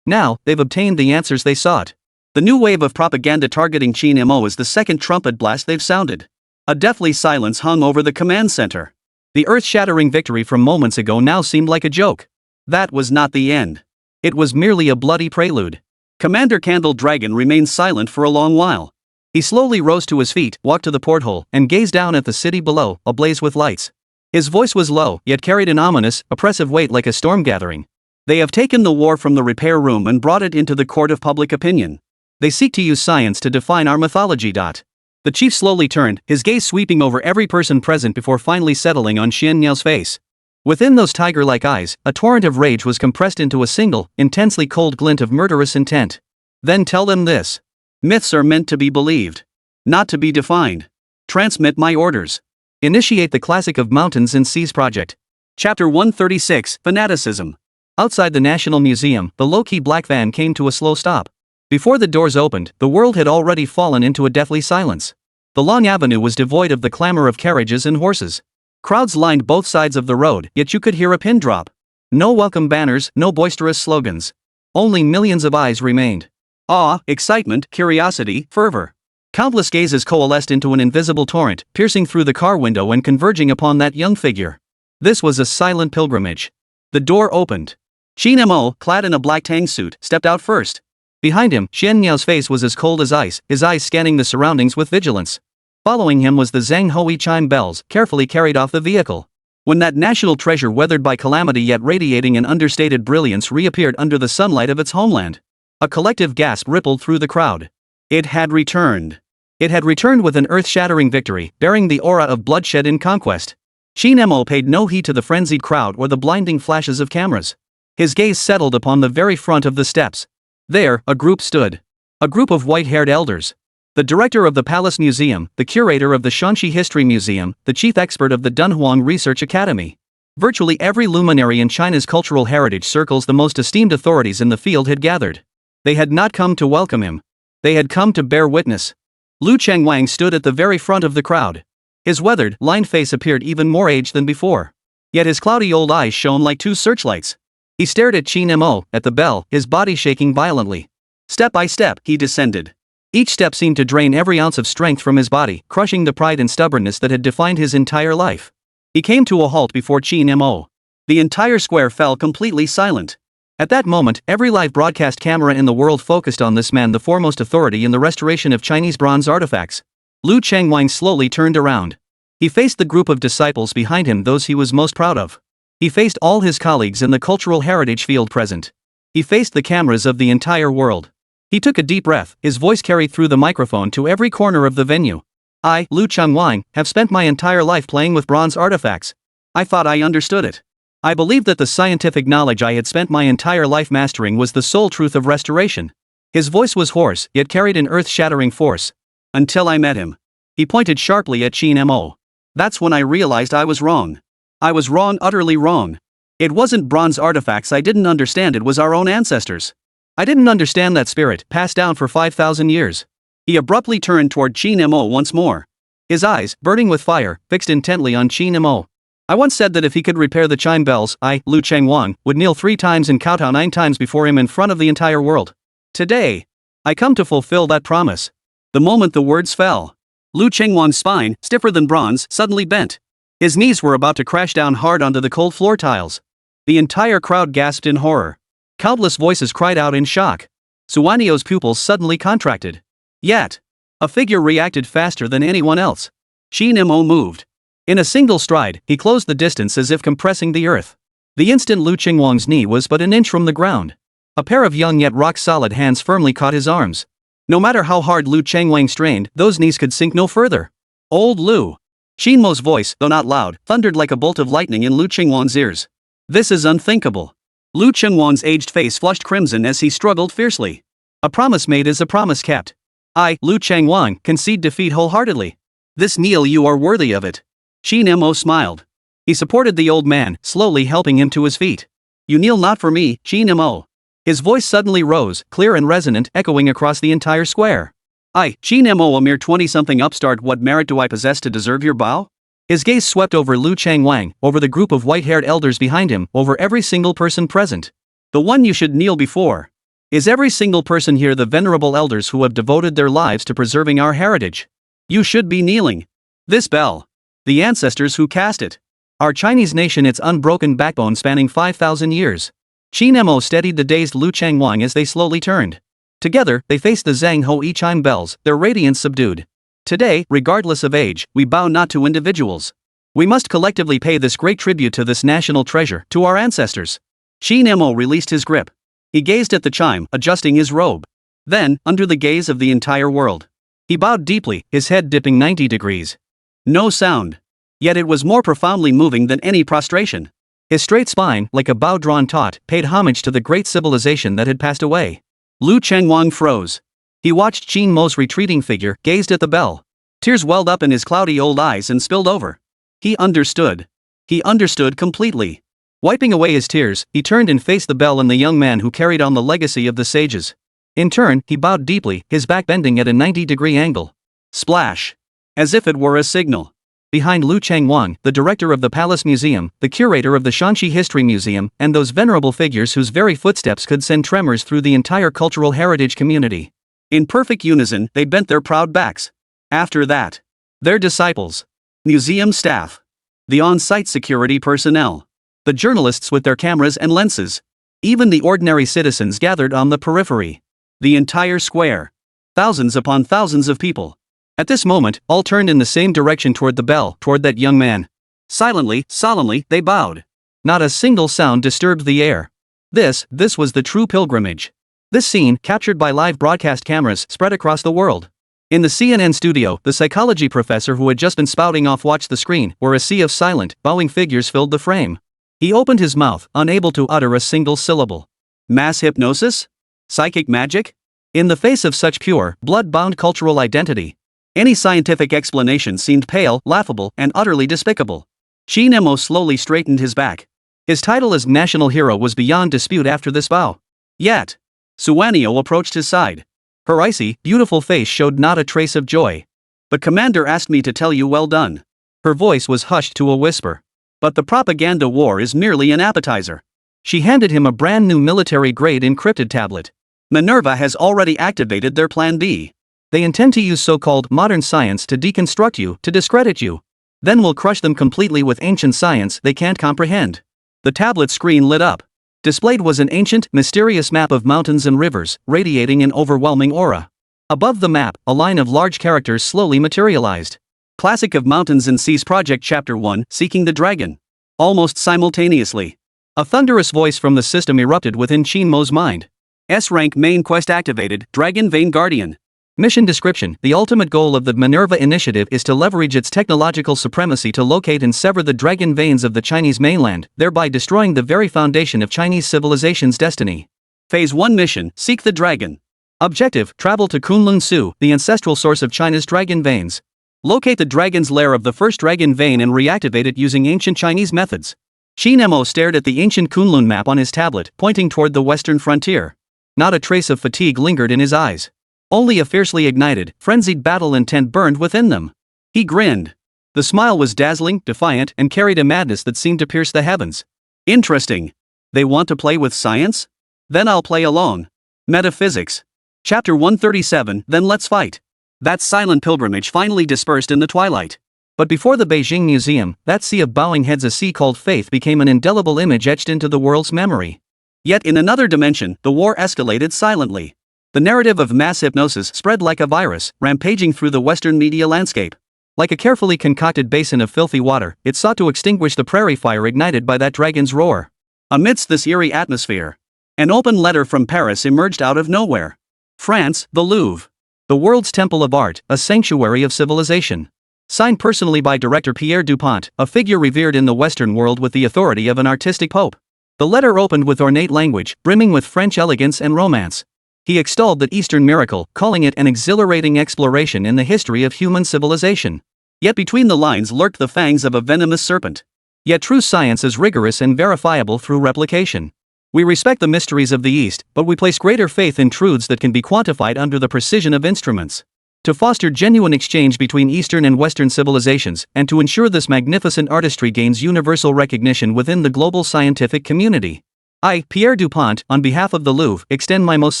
Speaker 2: Now, they've obtained the answers they sought. The new wave of propaganda targeting Qin Mo is the second trumpet blast they've sounded. A deathly silence hung over the command center. The earth-shattering victory from moments ago now seemed like a joke. That was not the end. It was merely a bloody prelude. Commander Candle Dragon remained silent for a long while. He slowly rose to his feet, walked to the porthole, and gazed down at the city below, ablaze with lights. His voice was low, yet carried an ominous, oppressive weight like a storm gathering. They have taken the war from the repair room and brought it into the court of public opinion. They seek to use science to define our mythology. The chief slowly turned, his gaze sweeping over every person present before finally settling on Xian Niao's face. Within those tiger-like eyes, a torrent of rage was compressed into a single, intensely cold glint of murderous intent. Then tell them this. Myths are meant to be believed, not to be defined. Transmit my orders. Initiate the Classic of Mountains and Seas project. Chapter 136, Fanaticism. Outside the National Museum, the low-key black van came to a slow stop. Before the doors opened, the world had already fallen into a deathly silence. The long avenue was devoid of the clamor of carriages and horses. Crowds lined both sides of the road, yet you could hear a pin drop. No welcome banners, no boisterous slogans. Only millions of eyes remained. Awe, excitement, curiosity, fervor. Countless gazes coalesced into an invisible torrent, piercing through the car window and converging upon that young figure. This was a silent pilgrimage. The door opened. Qin Mo, clad in a black Tang suit, stepped out first. Behind him, Xian Niao's face was as cold as ice, his eyes scanning the surroundings with vigilance. Following him was the Zhang Hui chime bells, carefully carried off the vehicle. When that national treasure weathered by calamity yet radiating an understated brilliance reappeared under the sunlight of its homeland, a collective gasp rippled through the crowd. It had returned. It had returned with an earth-shattering victory, bearing the aura of bloodshed and conquest. Qin Mo paid no heed to the frenzied crowd or the blinding flashes of cameras. His gaze settled upon the very front of the steps. There, a group stood. A group of white-haired elders. The director of the Palace Museum, the curator of the Shanxi History Museum, the chief expert of the Dunhuang Research Academy. Virtually every luminary in China's cultural heritage circles, the most esteemed authorities in the field had gathered. They had not come to welcome him. They had come to bear witness. Lu Chengwang stood at the very front of the crowd. His weathered, lined face appeared even more aged than before. Yet his cloudy old eyes shone like two searchlights. He stared at Qin Mo, at the bell, his body shaking violently. Step by step, he descended. Each step seemed to drain every ounce of strength from his body, crushing the pride and stubbornness that had defined his entire life. He came to a halt before Qin Mo. The entire square fell completely silent. At that moment, every live broadcast camera in the world focused on this man, the foremost authority in the restoration of Chinese bronze artifacts. Lu Chengwang slowly turned around. He faced the group of disciples behind him, those he was most proud of. He faced all his colleagues in the cultural heritage field present. He faced the cameras of the entire world. He took a deep breath, his voice carried through the microphone to every corner of the venue. I, Lu Chengwang, have spent my entire life playing with bronze artifacts. I thought I understood it. I believed that the scientific knowledge I had spent my entire life mastering was the sole truth of restoration. His voice was hoarse, yet carried an earth-shattering force. Until I met him. He pointed sharply at Qin Mo. That's when I realized I was wrong. I was wrong, utterly wrong. It wasn't bronze artifacts I didn't understand, it was our own ancestors. I didn't understand that spirit, passed down for 5,000 years. He abruptly turned toward Qin Mo once more. His eyes, burning with fire, fixed intently on Qin Mo. I once said that if he could repair the chime bells, I, Lu Chengwang, would kneel 3 times and kowtow 9 times before him in front of the entire world. Today, I come to fulfill that promise. The moment the words fell, Lu Chengwang's spine, stiffer than bronze, suddenly bent. His knees were about to crash down hard onto the cold floor tiles. The entire crowd gasped in horror. Countless voices cried out in shock. Suwanio's pupils suddenly contracted. Yet, a figure reacted faster than anyone else. Qin Mo moved. In a single stride, he closed the distance as if compressing the earth. The instant Lu Chengwang's knee was but an inch from the ground. A pair of young yet rock-solid hands firmly caught his arms. No matter how hard Lu Chengwang strained, those knees could sink no further. Old Lu. Qin Mo's voice, though not loud, thundered like a bolt of lightning in Lu Chengwang's ears. This is unthinkable. Lu Chengwang's aged face flushed crimson as he struggled fiercely. A promise made is a promise kept. I, Lu Chengwang, concede defeat wholeheartedly. This kneel, you are worthy of it. Qin Mo smiled. He supported the old man, slowly helping him to his feet. You kneel not for me, Qin Mo. His voice suddenly rose, clear and resonant, echoing across the entire square. I, Qin Mo, a mere 20-something upstart, what merit do I possess to deserve your bow? His gaze swept over Lu Chengwang, over the group of white-haired elders behind him, over every single person present. The one you should kneel before Is every single person here the venerable elders who have devoted their lives to preserving our heritage? You should be kneeling. This bell. The ancestors who cast it. Our Chinese nation, its unbroken backbone spanning 5,000 years. Qin Mo steadied the dazed Lu Changwang as they slowly turned. Together, they faced the Zhang Hou chime bells, their radiance subdued. Today, regardless of age, we bow not to individuals. We must collectively pay this great tribute to this national treasure, to our ancestors. Qin Mo released his grip. He gazed at the chime, adjusting his robe. Then, under the gaze of the entire world, he bowed deeply, his head dipping 90 degrees. No sound. Yet it was more profoundly moving than any prostration. His straight spine, like a bow drawn taut, paid homage to the great civilization that had passed away. Lu Changwang froze. He watched Qin Mo's retreating figure, gazed at the bell. Tears welled up in his cloudy old eyes and spilled over. He understood. He understood completely. Wiping away his tears, he turned and faced the bell and the young man who carried on the legacy of the sages. In turn, he bowed deeply, his back bending at a 90-degree angle. Splash! As if it were a signal. Behind Lu Changwang, the director of the Palace Museum, the curator of the Shanxi History Museum, and those venerable figures whose very footsteps could send tremors through the entire cultural heritage community. In perfect unison, they bent their proud backs. After that, their disciples, museum staff, the on-site security personnel, the journalists with their cameras and lenses, even the ordinary citizens gathered on the periphery. The entire square. Thousands upon thousands of people. At this moment, all turned in the same direction toward the bell, toward that young man. Silently, solemnly, they bowed. Not a single sound disturbed the air. This was the true pilgrimage. This scene, captured by live broadcast cameras, spread across the world. In the CNN studio, the psychology professor who had just been spouting off watched the screen, where a sea of silent, bowing figures filled the frame. He opened his mouth, unable to utter a single syllable. Mass hypnosis? Psychic magic? In the face of such pure, blood-bound cultural identity, any scientific explanation seemed pale, laughable, and utterly despicable. Qin Mo slowly straightened his back. His title as national hero was beyond dispute after this bow. Yet, Suanio approached his side. Her icy, beautiful face showed not a trace of joy. "The commander asked me to tell you well done." Her voice was hushed to a whisper. "But the propaganda war is merely an appetizer." She handed him a brand new military-grade encrypted tablet. "Minerva has already activated their Plan B. They intend to use so-called modern science to deconstruct you, to discredit you. Then we'll crush them completely with ancient science they can't comprehend." The tablet screen lit up. Displayed was an ancient, mysterious map of mountains and rivers, radiating an overwhelming aura. Above the map, a line of large characters slowly materialized. Classic of Mountains and Seas Project Chapter 1, Seeking the Dragon. Almost simultaneously, a thunderous voice from the system erupted within Qin Mo's mind. S-rank main quest activated, Dragon Vein Guardian. Mission description: the ultimate goal of the Minerva Initiative is to leverage its technological supremacy to locate and sever the dragon veins of the Chinese mainland, thereby destroying the very foundation of Chinese civilization's destiny. Phase 1 mission: Seek the Dragon. Objective: travel to Kunlun Su, the ancestral source of China's dragon veins. Locate the dragon's lair of the first dragon vein and reactivate it using ancient Chinese methods. Qin Mo stared at the ancient Kunlun map on his tablet, pointing toward the western frontier. Not a trace of fatigue lingered in his eyes. Only a fiercely ignited, frenzied battle intent burned within them. He grinned. The smile was dazzling, defiant, and carried a madness that seemed to pierce the heavens. Interesting. They want to play with science? Then I'll play along. Metaphysics. Chapter 137, Then Let's Fight. That silent pilgrimage finally dispersed in the twilight. But before the Beijing Museum, that sea of bowing heads, a sea called faith, became an indelible image etched into the world's memory. Yet in another dimension, the war escalated silently. The narrative of mass hypnosis spread like a virus, rampaging through the Western media landscape. Like a carefully concocted basin of filthy water, it sought to extinguish the prairie fire ignited by that dragon's roar. Amidst this eerie atmosphere, an open letter from Paris emerged out of nowhere. France, the Louvre. The world's temple of art, a sanctuary of civilization. Signed personally by director Pierre Dupont, a figure revered in the Western world with the authority of an artistic pope. The letter opened with ornate language, brimming with French elegance and romance. He extolled that Eastern miracle, calling it an exhilarating exploration in the history of human civilization. Yet between the lines lurked the fangs of a venomous serpent. Yet true science is rigorous and verifiable through replication. We respect the mysteries of the East, but we place greater faith in truths that can be quantified under the precision of instruments. To foster genuine exchange between Eastern and Western civilizations, and to ensure this magnificent artistry gains universal recognition within the global scientific community.
Speaker 1: I, Pierre Dupont, on behalf of the Louvre, extend my most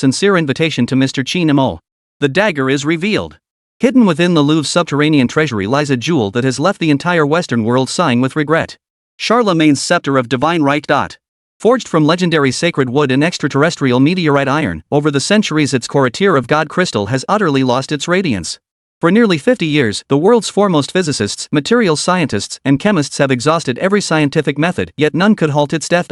Speaker 1: sincere invitation to Mr. Qin Mo.
Speaker 2: The dagger is revealed.
Speaker 1: Hidden within the Louvre's subterranean treasury lies a jewel that has left the entire Western world sighing with regret.
Speaker 2: Charlemagne's scepter of divine right.
Speaker 1: Forged from legendary sacred wood and extraterrestrial meteorite iron, over the centuries its corateur of God crystal has utterly lost its radiance. For nearly 50 years, the world's foremost physicists, materials scientists, and chemists have exhausted every scientific method, yet none could halt its death.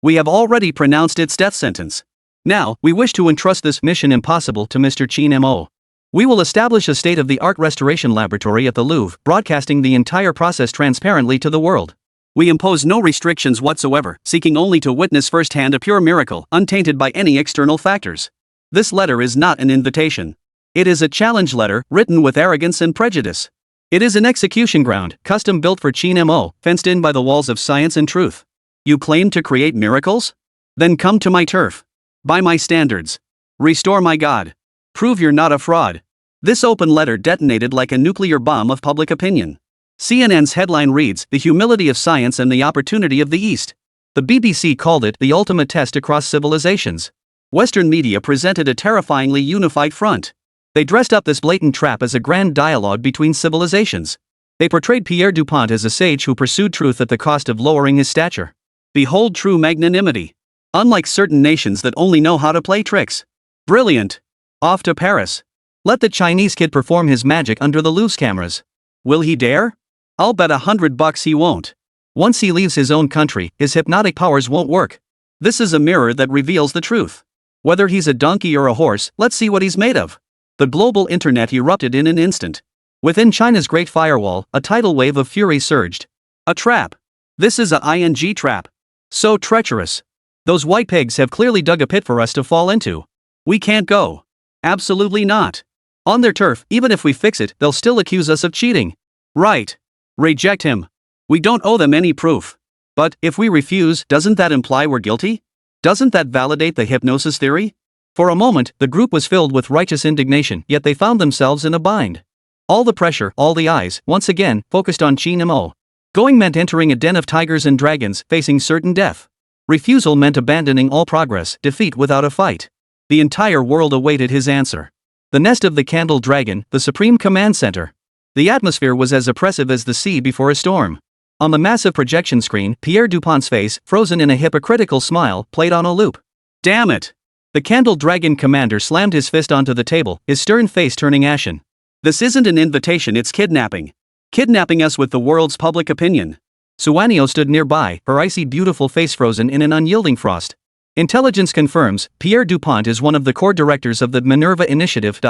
Speaker 2: We have already pronounced its death sentence. Now, we wish to entrust this mission impossible to Mr. Qin Mo.
Speaker 1: We will establish a state-of-the-art restoration laboratory at the Louvre, broadcasting the entire process transparently to the world.
Speaker 2: We impose no restrictions whatsoever, seeking only to witness firsthand a pure miracle, untainted by any external factors. This letter is not an invitation. It is a challenge letter, written with arrogance and prejudice.
Speaker 1: It is an execution ground, custom built for Qin Mo, fenced in by the walls of science and truth.
Speaker 2: You claim to create miracles? Then come to my turf. By my standards. Restore my God. Prove you're not a fraud. This open letter detonated like a nuclear bomb of public opinion. CNN's headline reads, "The humility of science and the opportunity of the East."
Speaker 1: The BBC called it the ultimate test across civilizations.
Speaker 2: Western media presented a terrifyingly unified front.
Speaker 1: They dressed up this blatant trap as a grand dialogue between civilizations. They portrayed Pierre Dupont as a sage who pursued truth at the cost of lowering his stature.
Speaker 2: Behold true magnanimity. Unlike certain nations that only know how to play tricks. Brilliant. Off to Paris.
Speaker 1: Let the Chinese kid perform his magic under the Louvre's cameras.
Speaker 2: Will he dare? I'll bet $100 he won't.
Speaker 1: Once he leaves his own country, his hypnotic powers won't work.
Speaker 2: This is a mirror that reveals the truth. Whether he's a donkey or a horse, let's see what he's made of. The global internet erupted in an instant.
Speaker 1: Within China's Great Firewall, a tidal wave of fury surged.
Speaker 2: A trap. This is a ING trap. So treacherous.
Speaker 1: Those white pigs have clearly dug a pit for us to fall into.
Speaker 2: We can't go. Absolutely not. On their turf, even if we fix it, they'll still accuse us of cheating. Right. Reject him. We don't owe them any proof. But, if we refuse, doesn't that imply we're guilty? Doesn't that validate the hypnosis theory?
Speaker 1: For a moment, the group was filled with righteous indignation, yet they found themselves in a bind. All the pressure, all the eyes, once again, focused on Qin Mo. Going meant entering a den of tigers and dragons, facing certain death. Refusal meant abandoning all progress, defeat without a fight. The entire world awaited his answer. The nest of the Candle Dragon, the supreme command center. The atmosphere was as oppressive as the sea before a storm. On the massive projection screen, Pierre Dupont's face, frozen in a hypocritical smile, played on a loop.
Speaker 2: Damn it!
Speaker 1: The Candle Dragon commander slammed his fist onto the table, his stern face turning ashen.
Speaker 2: This isn't an invitation, it's kidnapping. Kidnapping us with the world's public opinion.
Speaker 1: Suwanio stood nearby, her icy beautiful face frozen in an unyielding frost. Intelligence confirms, Pierre Dupont is one of the core directors of the Minerva Initiative.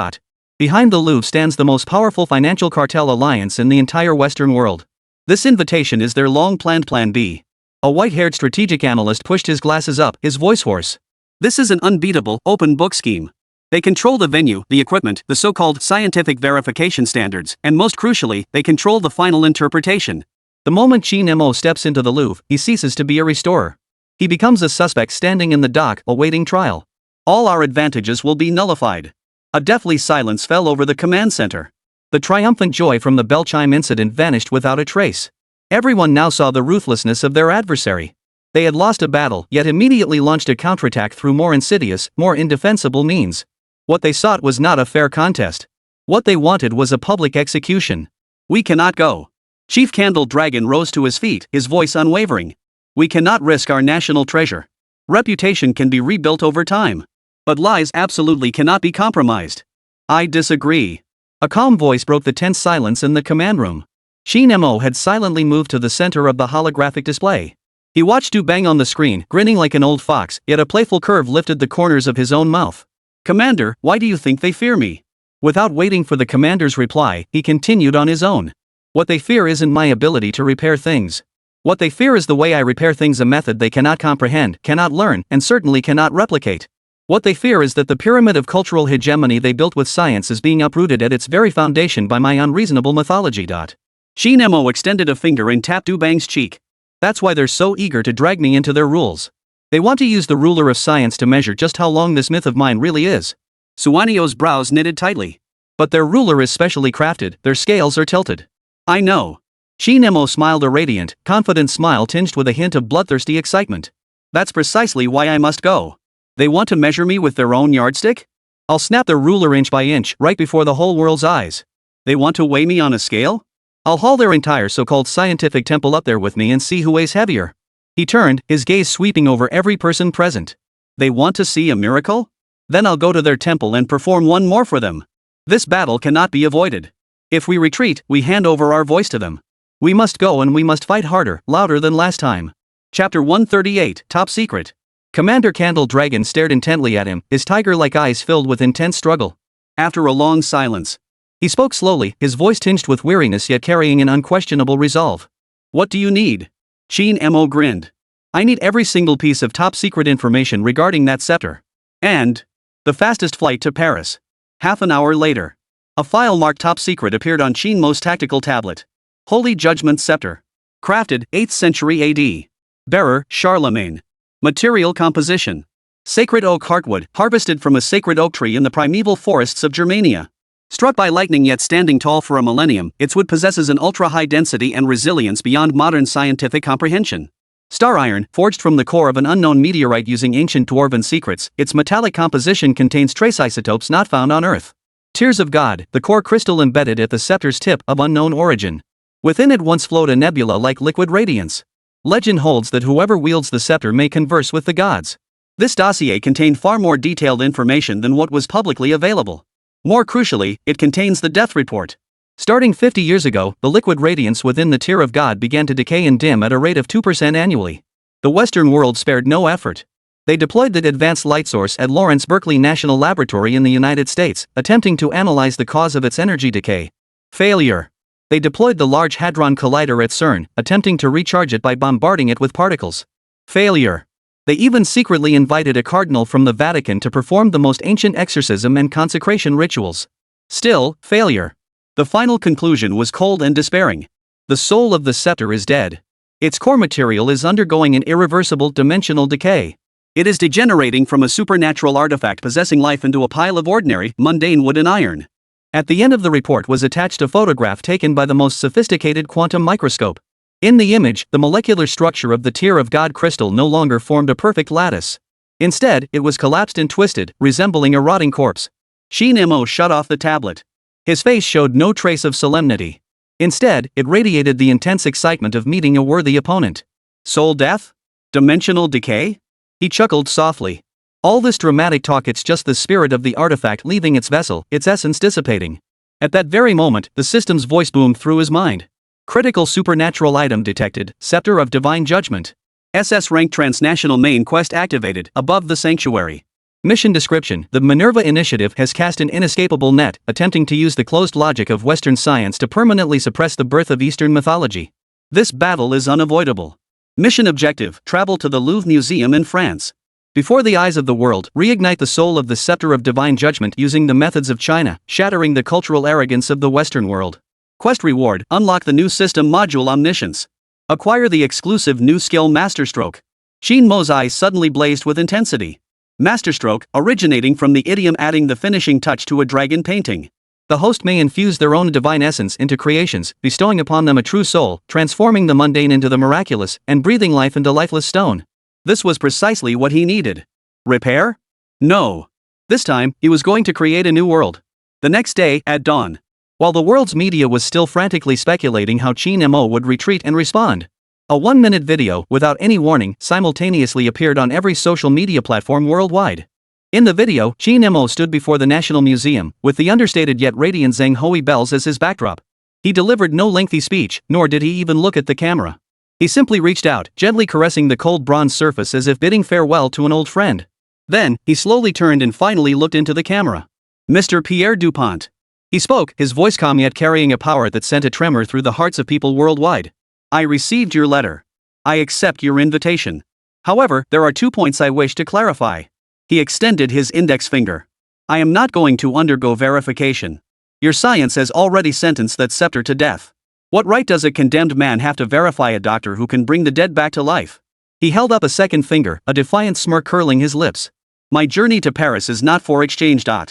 Speaker 1: Behind the Louvre stands the most powerful financial cartel alliance in the entire Western world. This invitation is their long-planned Plan B. A white-haired strategic analyst pushed his glasses up, his voice hoarse.
Speaker 2: This is an unbeatable, open book scheme. They control the venue, the equipment, the so-called scientific verification standards, and most crucially, they control the final interpretation.
Speaker 1: The moment Qin Mo steps into the Louvre, he ceases to be a restorer. He becomes a suspect standing in the dock, awaiting trial.
Speaker 2: All our advantages will be nullified. A deathly silence fell over the command center.
Speaker 1: The triumphant joy from the bell chime incident vanished without a trace. Everyone now saw the ruthlessness of their adversary. They had lost a battle, yet immediately launched a counterattack through more insidious, more indefensible means. What they sought was not a fair contest. What they wanted was a public execution.
Speaker 2: We cannot go. Chief Candle Dragon rose to his feet, his voice unwavering. We cannot risk our national treasure. Reputation can be rebuilt over time. But lies absolutely cannot be compromised. I disagree.
Speaker 1: A calm voice broke the tense silence in the command room. Qin Mo had silently moved to the center of the holographic display. He watched Du bang on the screen, grinning like an old fox, yet a playful curve lifted the corners of his own mouth.
Speaker 2: Commander, why do you think they fear me?
Speaker 1: Without waiting for the commander's reply, he continued on his own. What they fear isn't my ability to repair things. What they fear is the way I repair things, a method they cannot comprehend, cannot learn, and certainly cannot replicate. What they fear is that the pyramid of cultural hegemony they built with science is being uprooted at its very foundation by my unreasonable mythology.
Speaker 2: Qin Mo extended a finger and tapped Du Bang's cheek.
Speaker 1: That's why they're so eager to drag me into their rules. They want to use the ruler of science to measure just how long this myth of mine really is.
Speaker 2: Suwanio's brows knitted tightly.
Speaker 1: But their ruler is specially crafted, their scales are tilted.
Speaker 2: I know.
Speaker 1: Qin Mo smiled, a radiant, confident smile tinged with a hint of bloodthirsty excitement.
Speaker 2: That's precisely why I must go. They want to measure me with their own yardstick? I'll snap their ruler inch by inch right before the whole world's eyes. They want to weigh me on a scale? I'll haul their entire so-called scientific temple up there with me and see who weighs heavier. He turned, his gaze sweeping over every person present. They want to see a miracle? Then I'll go to their temple and perform one more for them. This battle cannot be avoided. If we retreat, we hand over our voice to them. We must go and we must fight harder, louder than last time. Chapter 138, Top Secret. Commander Candle Dragon stared intently at him, his tiger-like eyes filled with intense struggle. After a long silence, he spoke slowly, his voice tinged with weariness yet carrying an unquestionable resolve. What do you need? Qin Mo grinned. I need every single piece of top-secret information regarding that scepter. And the fastest flight to Paris. Half an hour later, a file marked Top Secret appeared on Qin Mo's tactical tablet. Holy Judgment Scepter. Crafted, 8th century AD. Bearer, Charlemagne. Material composition. Sacred oak heartwood, harvested from a sacred oak tree in the primeval forests of Germania. Struck by lightning yet standing tall for a millennium, its wood possesses an ultra-high density and resilience beyond modern scientific comprehension. Star iron, forged from the core of an unknown meteorite using ancient dwarven secrets, its metallic composition contains trace isotopes not found on Earth. Tears of God, the core crystal embedded at the scepter's tip of unknown origin. Within it once flowed a nebula like liquid radiance. Legend holds that whoever wields the scepter may converse with the gods. This dossier contained far more detailed information than what was publicly available. More crucially, it contains the death report. Starting 50 years ago, the liquid radiance within the tear of God began to decay and dim at a rate of 2% annually. The Western world spared no effort. They deployed the advanced light source at Lawrence Berkeley National Laboratory in the United States, attempting to analyze the cause of its energy decay. Failure. They deployed the Large Hadron Collider at CERN, attempting to recharge it by bombarding it with particles. Failure. They even secretly invited a cardinal from the Vatican to perform the most ancient exorcism and consecration rituals. Still, failure. The final conclusion was cold and despairing. The soul of the scepter is dead. Its core material is undergoing an irreversible dimensional decay. It is degenerating from a supernatural artifact possessing life into a pile of ordinary, mundane wood and iron. At the end of the report was attached a photograph taken by the most sophisticated quantum microscope. In the image, the molecular structure of the tear of God crystal no longer formed a perfect lattice. Instead, it was collapsed and twisted, resembling a rotting corpse. Qin Mo shut off the tablet. His face showed no trace of solemnity. Instead, it radiated the intense excitement of meeting a worthy opponent. Soul death? Dimensional decay? He chuckled softly. All this dramatic talk, it's just the spirit of the artifact leaving its vessel, its essence dissipating. At that very moment, the system's voice boomed through his mind. Critical supernatural item detected, Scepter of Divine Judgment. SS-rank transnational main quest activated, above the sanctuary. Mission description: the Minerva Initiative has cast an inescapable net, attempting to use the closed logic of Western science to permanently suppress the birth of Eastern mythology. This battle is unavoidable. Mission objective: travel to the Louvre Museum in France. Before the eyes of the world, reignite the soul of the Scepter of Divine Judgment using the methods of China, shattering the cultural arrogance of the Western world. Quest reward: unlock the new system module Omniscience. Acquire the exclusive new skill Masterstroke. Qin Mo's eyes suddenly blazed with intensity. Masterstroke, originating from the idiom adding the finishing touch to a dragon painting. The host may infuse their own divine essence into creations, bestowing upon them a true soul, transforming the mundane into the miraculous, and breathing life into lifeless stone. This was precisely what he needed. Repair? No. This time, he was going to create a new world. The next day, at dawn, while the world's media was still frantically speculating how Qin Mo would retreat and respond, a 1-minute video, without any warning, simultaneously appeared on every social media platform worldwide. In the video, Qin Mo stood before the National Museum, with the understated yet radiant Zheng Hui bells as his backdrop. He delivered no lengthy speech, nor did he even look at the camera. He simply reached out, gently caressing the cold bronze surface as if bidding farewell to an old friend. Then, he slowly turned and finally looked into the camera. Mr. Pierre Dupont. He spoke, his voice calm yet carrying a power that sent a tremor through the hearts of people worldwide. I received your letter. I accept your invitation. However, there are 2 points I wish to clarify. He extended his index finger. I am not going to undergo verification. Your science has already sentenced that scepter to death. What right does a condemned man have to verify a doctor who can bring the dead back to life? He held up a second finger, a defiant smirk curling his lips. My journey to Paris is not for exchange. I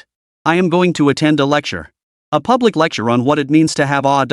Speaker 2: am going to attend a lecture. A public lecture on what it means to have awe.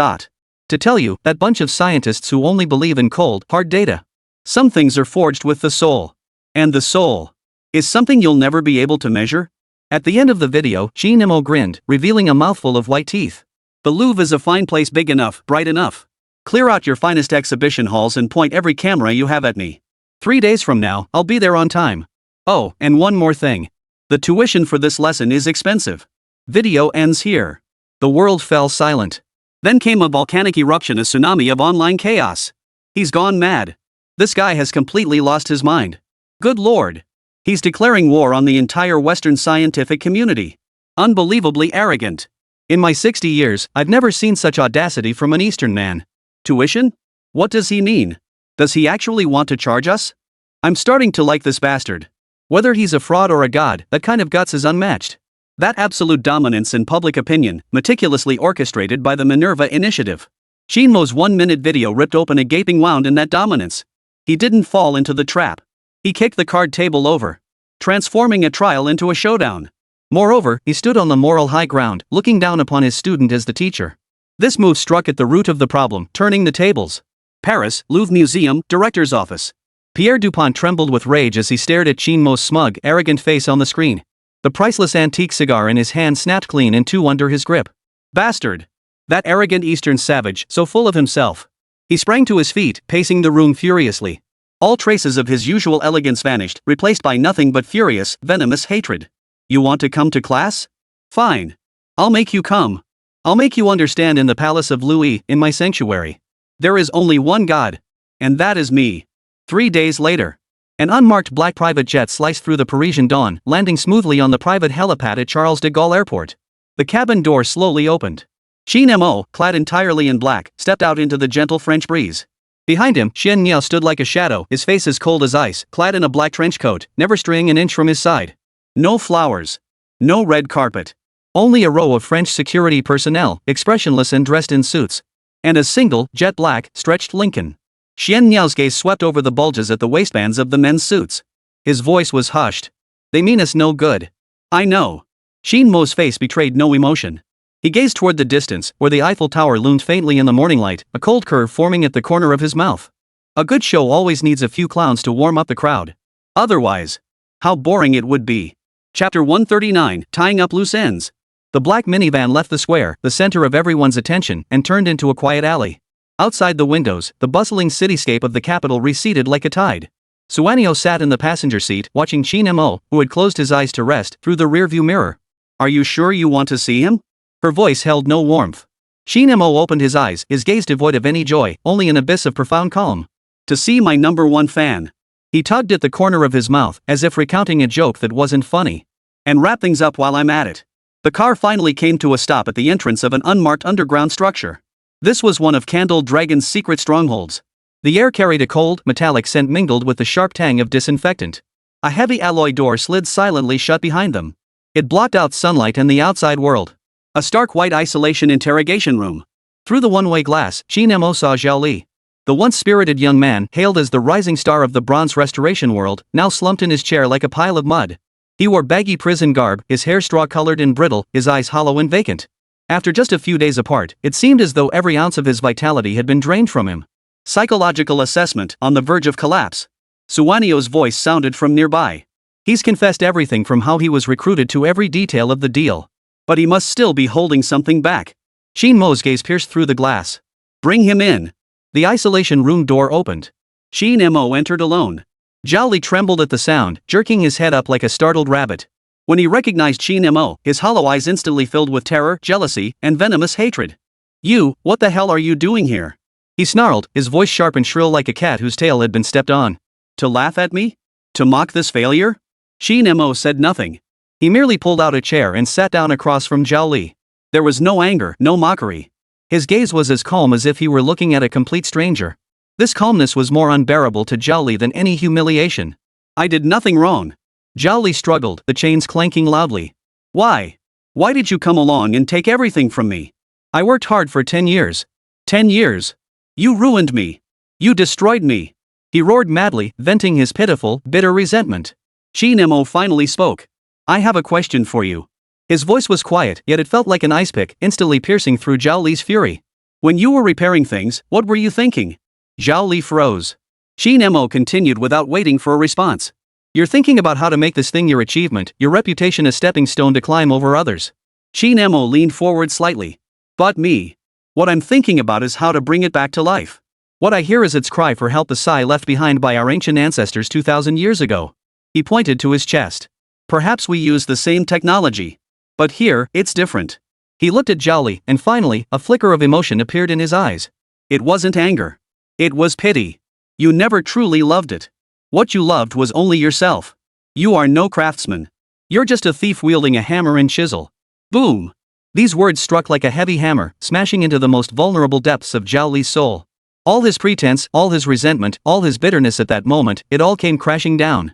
Speaker 2: To tell you, that bunch of scientists who only believe in cold, hard data. Some things are forged with the soul. And the soul is something you'll never be able to measure?
Speaker 1: At the end of the video, Qin Mo grinned, revealing a mouthful of white teeth.
Speaker 2: The Louvre is a fine place, big enough, bright enough. Clear out your finest exhibition halls and point every camera you have at me.
Speaker 1: 3 days from now, I'll be there on time.
Speaker 2: Oh, and one more thing. The tuition for this lesson is expensive. Video ends here.
Speaker 1: The world fell silent.
Speaker 2: Then came a volcanic eruption, a tsunami of online chaos. He's gone mad. This guy has completely lost his mind. Good lord. He's declaring war on the entire Western scientific community. Unbelievably arrogant.
Speaker 1: In my 60 years, I've never seen such audacity from an Eastern man.
Speaker 2: Tuition? What does he mean? Does he actually want to charge us? I'm starting to like this bastard.
Speaker 1: Whether he's a fraud or a god, that kind of guts is unmatched.
Speaker 2: That absolute dominance in public opinion, meticulously orchestrated by the Minerva Initiative. Qin Mo's 1-minute video ripped open a gaping wound in that dominance. He didn't fall into the trap. He kicked the card table over, transforming a trial into a showdown.
Speaker 1: Moreover, he stood on the moral high ground, looking down upon his student as the teacher. This move struck at the root of the problem, turning the tables.
Speaker 2: Paris, Louvre Museum, Director's Office.
Speaker 1: Pierre Dupont trembled with rage as he stared at Qin Mo's smug, arrogant face on the screen. The priceless antique cigar in his hand snapped clean in two under his grip.
Speaker 2: Bastard! That arrogant Eastern savage, so full of himself.
Speaker 1: He sprang to his feet, pacing the room furiously.
Speaker 2: All traces of his usual elegance vanished, replaced by nothing but furious, venomous hatred. You want to come to class? Fine. I'll make you come.
Speaker 1: I'll make you understand in the palace of Louis, in my sanctuary.
Speaker 2: There is only one God. And that is me.
Speaker 1: 3 days later. An unmarked black private jet sliced through the Parisian dawn, landing smoothly on the private helipad at Charles de Gaulle Airport. The cabin door slowly opened.
Speaker 2: Qin Mo, clad entirely in black, stepped out into the gentle French breeze.
Speaker 1: Behind him, Xian Niao stood like a shadow, his face as cold as ice, clad in a black trench coat, never straying an inch from his side.
Speaker 2: No flowers. No red carpet.
Speaker 1: Only a row of French security personnel, expressionless and dressed in suits. And a single, jet black, stretched Lincoln.
Speaker 2: Xian Niao's gaze swept over the bulges at the waistbands of the men's suits.
Speaker 1: His voice was hushed. They mean us no good.
Speaker 2: I know.
Speaker 1: Qin Mo's face betrayed no emotion. He gazed toward the distance, where the Eiffel Tower loomed faintly in the morning light, a cold curve forming at the corner of his mouth. A good show always needs a few clowns to warm up the crowd.
Speaker 2: Otherwise, how boring it would be. Chapter 139, Tying Up Loose Ends.
Speaker 1: The black minivan left the square, the center of everyone's attention, and turned into a quiet alley. Outside the windows, the bustling cityscape of the capital receded like a tide. Suanio sat in the passenger seat, watching Qin Mo, who had closed his eyes to rest, through the rearview mirror.
Speaker 2: Are you sure you want to see him?
Speaker 1: Her voice held no warmth. Qin Mo opened his eyes, his gaze devoid of any joy, only an abyss of profound calm.
Speaker 2: To see my #1 fan.
Speaker 1: He tugged at the corner of his mouth, as if recounting a joke that wasn't funny.
Speaker 2: And wrap things up while I'm at it. The car finally came to a stop at the entrance of an unmarked underground structure. This was one of Candle Dragon's secret strongholds. The air carried a cold, metallic scent mingled with the sharp tang of disinfectant. A heavy alloy door slid silently shut behind them. It blocked out sunlight and the outside world. A stark white isolation interrogation room. Through the one-way glass, Qin Mo saw Zhao Li. The once spirited young man, hailed as the rising star of the Bronze Restoration world, now slumped in his chair like a pile of mud. He wore baggy prison garb, his hair straw-colored and brittle, his eyes hollow and vacant. After just a few days apart, it seemed as though every ounce of his vitality had been drained from him. Psychological assessment, on the verge of collapse. Suanio's voice sounded from nearby. He's confessed everything from how he was recruited to every detail of the deal. But he must still be holding something back. Qin Mo's gaze pierced through the glass. Bring him in. The isolation room door opened. Qin Mo entered alone. Zhao Li trembled at the sound, jerking his head up like a startled rabbit. When he recognized Qin Mo, his hollow eyes instantly filled with terror, jealousy, and venomous hatred. You, what the hell are you doing here? He snarled, his voice sharp and shrill like a cat whose tail had been stepped on. To laugh at me? To mock this failure? Qin Mo said nothing. He merely pulled out a chair and sat down across from Zhao Li. There was no anger, no mockery. His gaze was as calm as if he were looking at a complete stranger. This calmness was more unbearable to Zhao Li than any humiliation. I did nothing wrong. Zhao Li struggled, the chains clanking loudly. Why? Why did you come along and take everything from me? I worked hard for 10 years. 10 years. You ruined me. You destroyed me. He roared madly, venting his pitiful, bitter resentment. Qin Mo finally spoke. I have a question for you. His voice was quiet, yet it felt like an ice pick, instantly piercing through Zhao Li's fury. When you were repairing things, what were you thinking? Zhao Li froze. Qin Mo continued without waiting for a response.
Speaker 1: You're thinking about how to make this thing your achievement, your reputation a stepping stone to climb over others.
Speaker 2: Qin Mo leaned forward slightly. But me. What I'm thinking about is how to bring it back to life.
Speaker 1: What I hear is its cry for help, the sigh left behind by our ancient ancestors 2,000 years ago.
Speaker 2: He pointed to his chest. Perhaps we use the same technology. But here, it's different.
Speaker 1: He looked at Zhao Li, and finally, a flicker of emotion appeared in his eyes.
Speaker 2: It wasn't anger. It was pity. You never truly loved it. What you loved was only yourself. You are no craftsman.
Speaker 1: You're just a thief wielding a hammer and chisel.
Speaker 2: Boom!
Speaker 1: These words struck like a heavy hammer, smashing into the most vulnerable depths of Zhao Li's soul. All his pretense, all his resentment, all his bitterness at that moment, it all came crashing down.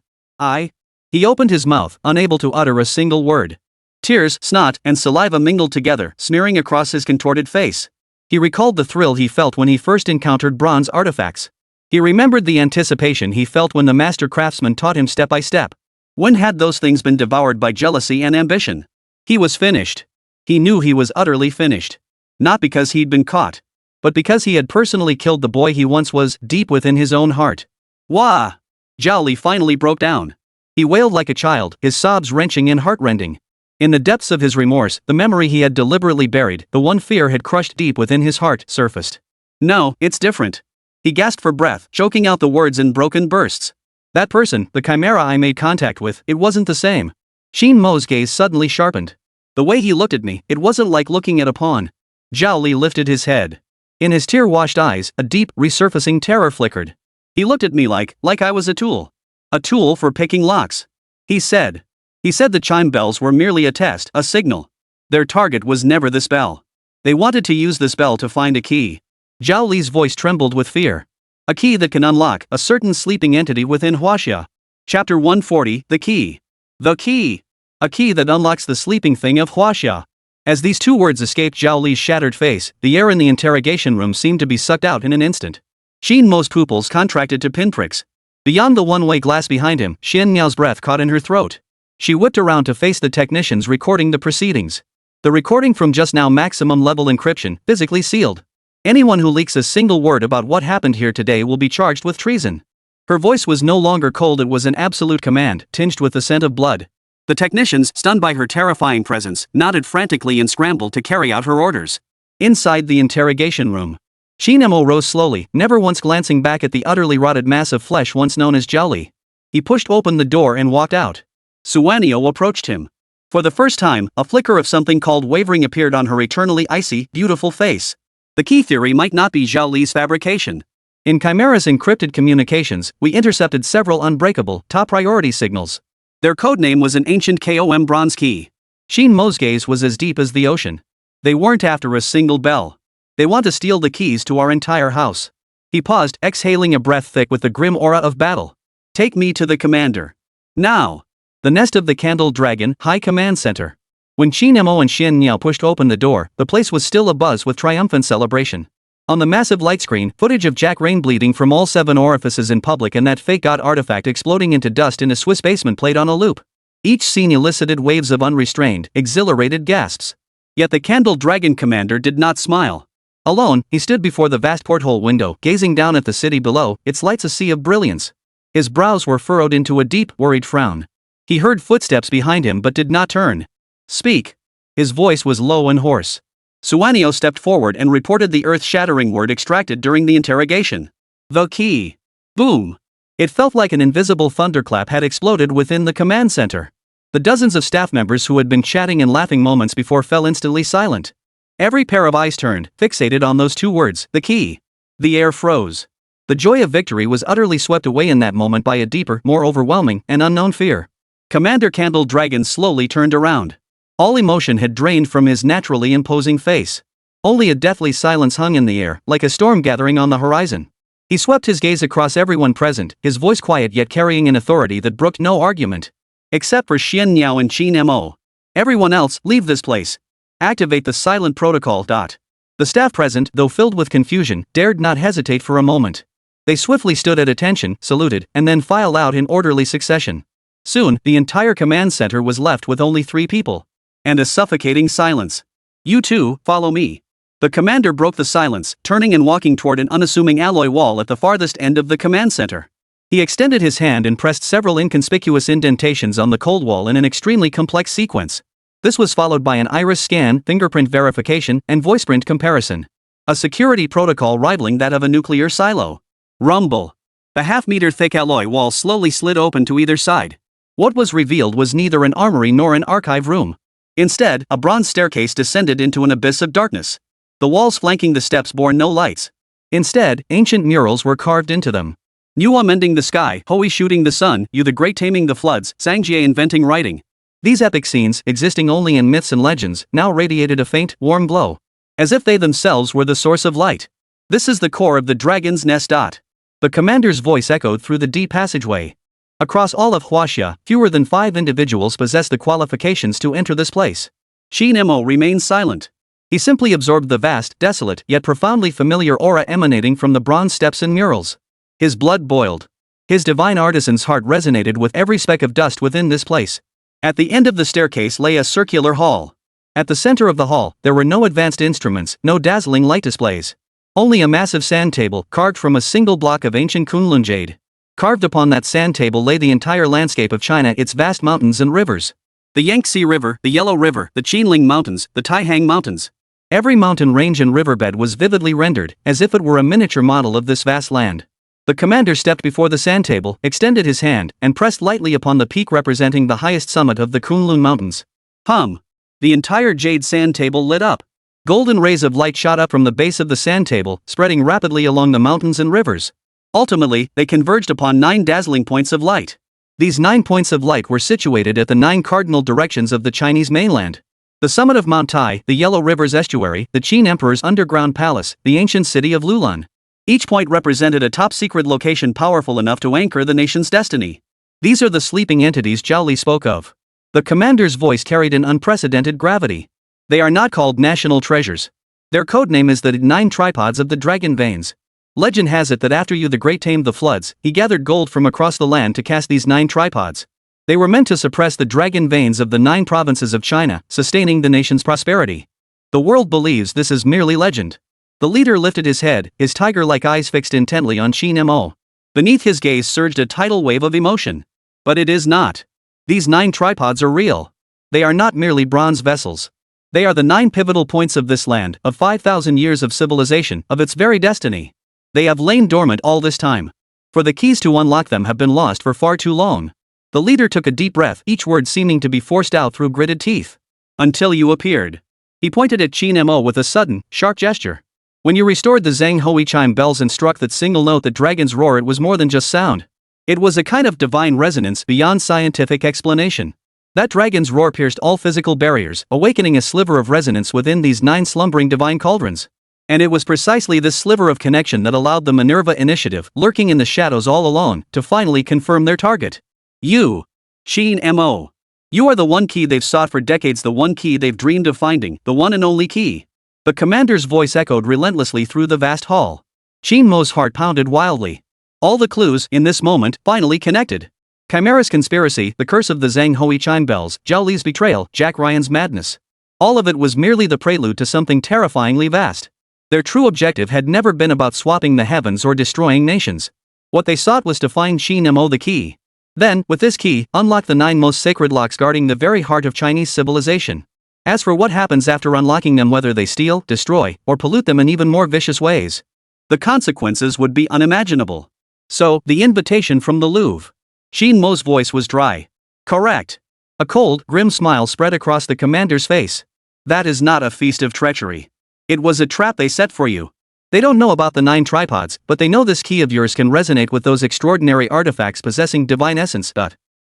Speaker 1: He opened his mouth, unable to utter a single word.
Speaker 2: Tears, snot, and saliva mingled together, smearing across his contorted face.
Speaker 1: He recalled the thrill he felt when he first encountered bronze artifacts. He remembered the anticipation he felt when the master craftsman taught him step by step.
Speaker 2: When had those things been devoured by jealousy and ambition? He was finished. He knew he was utterly finished. Not because he'd been caught,
Speaker 1: but because he had personally killed the boy he once was, deep within his own heart.
Speaker 2: Wah! Zhao Li finally broke down.
Speaker 1: He wailed like a child, his sobs wrenching and heartrending. In the depths of his remorse, the memory he had deliberately buried, the one fear had crushed deep within his heart, surfaced.
Speaker 2: No, it's different. He gasped for breath, choking out the words in broken bursts.
Speaker 1: That person, the chimera I made contact with, it wasn't the same. Qin Mo's gaze suddenly sharpened.
Speaker 2: The way he looked at me, it wasn't like looking at a pawn.
Speaker 1: Zhao Li lifted his head. In his tear-washed eyes, a deep, resurfacing terror flickered.
Speaker 2: He looked at me like I was a tool. A tool for picking locks. He said the chime bells were merely a test, a signal. Their target was never the spell. They wanted to use the spell to find a key.
Speaker 1: Zhao Li's voice trembled with fear.
Speaker 2: A key that can unlock a certain sleeping entity within Huaxia. Chapter 140, The Key. The Key.
Speaker 1: A key that unlocks the sleeping thing of Huaxia. As these two words escaped Zhao Li's shattered face, the air in the interrogation room seemed to be sucked out in an instant.
Speaker 2: Qin Mo's pupils contracted to pinpricks.
Speaker 1: Beyond the one-way glass behind him, Xian Niao's breath caught in her throat. She whipped around to face the technicians recording the proceedings. The recording from just now, maximum level encryption, physically sealed. Anyone who leaks a single word about what happened here today will be charged with treason. Her voice was no longer cold, it was an absolute command, tinged with the scent of blood.
Speaker 2: The technicians, stunned by her terrifying presence, nodded frantically and scrambled to carry out her orders.
Speaker 1: Inside the interrogation room, Qin Mo rose slowly, never once glancing back at the utterly rotted mass of flesh once known as Zhao Li. He pushed open the door and walked out.
Speaker 2: Suanio approached him. For the first time, a flicker of something called wavering appeared on her eternally icy, beautiful face. The key theory might not be Zhao Li's fabrication.
Speaker 1: In Chimera's encrypted communications, we intercepted several unbreakable, top-priority signals.
Speaker 2: Their codename was an ancient KOM bronze key.
Speaker 1: Qin Mo's gaze was as deep as the ocean. They weren't after a single bell. They want to steal the keys to our entire house. He paused, exhaling a breath thick with the grim aura of battle.
Speaker 2: Take me to the commander. Now.
Speaker 1: The nest of the Candle Dragon, High Command Center. When Qin Mo and Xian Niao pushed open the door, the place was still abuzz with triumphant celebration. On the massive light screen, footage of Jack Rain bleeding from all 7 orifices in public and that fake god artifact exploding into dust in a Swiss basement played on a loop. Each scene elicited waves of unrestrained, exhilarated gasps.
Speaker 2: Yet the Candle Dragon commander did not smile.
Speaker 1: Alone, he stood before the vast porthole window, gazing down at the city below, its lights a sea of brilliance. His brows were furrowed into a deep, worried frown. He heard footsteps behind him but did not turn.
Speaker 2: Speak.
Speaker 1: His voice was low and hoarse.
Speaker 2: Suanio stepped forward and reported the earth-shattering word extracted during the interrogation. The key. Boom.
Speaker 1: It felt like an invisible thunderclap had exploded within the command center. The dozens of staff members who had been chatting and laughing moments before fell instantly silent. Every pair of eyes turned, fixated on those 2 words, the key. The air froze. The joy of victory was utterly swept away in that moment by a deeper, more overwhelming, and unknown fear.
Speaker 2: Commander Candle Dragon slowly turned around.
Speaker 1: All emotion had drained from his naturally imposing face. Only a deathly silence hung in the air, like a storm gathering on the horizon. He swept his gaze across everyone present, his voice quiet yet carrying an authority that brooked no argument.
Speaker 2: Except for Xian Niao and Qin Mo. Everyone else, leave this place. Activate the silent protocol.
Speaker 1: The staff present, though filled with confusion, dared not hesitate for a moment. They swiftly stood at attention, saluted, and then filed out in orderly succession. Soon, the entire command center was left with only 3 people.
Speaker 2: And a suffocating silence. You two, follow me. The commander broke the silence, turning and walking toward an unassuming alloy wall at the farthest end of the command center. He extended his hand and pressed several inconspicuous indentations on the cold wall in an extremely complex sequence. This was followed by an iris scan, fingerprint verification, and voiceprint comparison. A security protocol rivaling that of a nuclear silo. Rumble. The half-meter thick alloy wall slowly slid open to either side. What was revealed was neither an armory nor an archive room. Instead, a bronze staircase descended into an abyss of darkness. The walls flanking the steps bore no lights. Instead, ancient murals were carved into them. Nuo mending the sky, Hui shooting the sun, Yu the Great taming the floods, Sangjie inventing writing. These epic scenes, existing only in myths and legends, now radiated a faint, warm glow. As if they themselves were the source of light. This is the core of the dragon's nest. The commander's voice echoed through the deep passageway. Across all of Huaxia, fewer than 5 individuals possess the qualifications to enter this place. Qin Mo remained silent. He simply absorbed the vast, desolate, yet profoundly familiar aura emanating from the bronze steps and murals. His blood boiled. His divine artisan's heart resonated with every speck of dust within this place. At the end of the staircase lay a circular hall. At the center of the hall, there were no advanced instruments, no dazzling light displays. Only a massive sand table, carved from a single block of ancient Kunlun jade. Carved upon that sand table lay the entire landscape of China, its vast mountains and rivers. The Yangtze River, the Yellow River, the Qinling Mountains, the Taihang Mountains. Every mountain range and riverbed was vividly rendered, as if it were a miniature model of this vast land. The commander stepped before the sand table, extended his hand, and pressed lightly upon the peak representing the highest summit of the Kunlun Mountains. The entire jade sand table lit up. Golden rays of light shot up from the base of the sand table, spreading rapidly along the mountains and rivers. Ultimately, they converged upon 9 dazzling points of light. These 9 points of light were situated at the 9 cardinal directions of the Chinese mainland. The summit of Mount Tai, the Yellow River's estuary, the Qin Emperor's underground palace, the ancient city of Lulan. Each point represented a top-secret location powerful enough to anchor the nation's destiny. These are the sleeping entities Zhao Li spoke of. The commander's voice carried an unprecedented gravity. They are not called national treasures. Their codename is the 9 tripods of the dragon veins. Legend has it that after Yu the Great tamed the floods, he gathered gold from across the land to cast these 9 tripods. They were meant to suppress the dragon veins of the 9 provinces of China, sustaining the nation's prosperity. The world believes this is merely legend. The leader lifted his head, his tiger-like eyes fixed intently on Qin Mo. Beneath his gaze surged a tidal wave of emotion. But it is not. These 9 tripods are real. They are not merely bronze vessels. They are the 9 pivotal points of this land, of 5,000 years of civilization, of its very destiny. They have lain dormant all this time. For the keys to unlock them have been lost for far too long. The leader took a deep breath, each word seeming to be forced out through gritted teeth. Until you appeared. He pointed at Qin Mo with a sudden, sharp gesture. When you restored the Zhang Hui chime bells and struck that single note that dragons roar, it was more than just sound. It was a kind of divine resonance beyond scientific explanation. That dragon's roar pierced all physical barriers, awakening a sliver of resonance within these 9 slumbering divine cauldrons. And it was precisely this sliver of connection that allowed the Minerva Initiative, lurking in the shadows all alone, to finally confirm their target. You, Qin Mo. You are the one key they've sought for decades, the one key they've dreamed of finding, the one and only key. The commander's voice echoed relentlessly through the vast hall. Qin Mo's heart pounded wildly. All the clues, in this moment, finally connected. Chimera's conspiracy, the curse of the Zhang Hui chime bells, Zhao Li's betrayal, Jack Ryan's madness. All of it was merely the prelude to something terrifyingly vast. Their true objective had never been about swapping the heavens or destroying nations. What they sought was to find Qin Mo the key. Then, with this key, unlock the 9 most sacred locks guarding the very heart of Chinese civilization. As for what happens after unlocking them, whether they steal, destroy, or pollute them in even more vicious ways, the consequences would be unimaginable. So, the invitation from the Louvre. Qin Mo's voice was dry. Correct. A cold, grim smile spread across the commander's face. That is not a feast of treachery. It was a trap they set for you. They don't know about the 9 tripods, but they know this key of yours can resonate with those extraordinary artifacts possessing divine essence.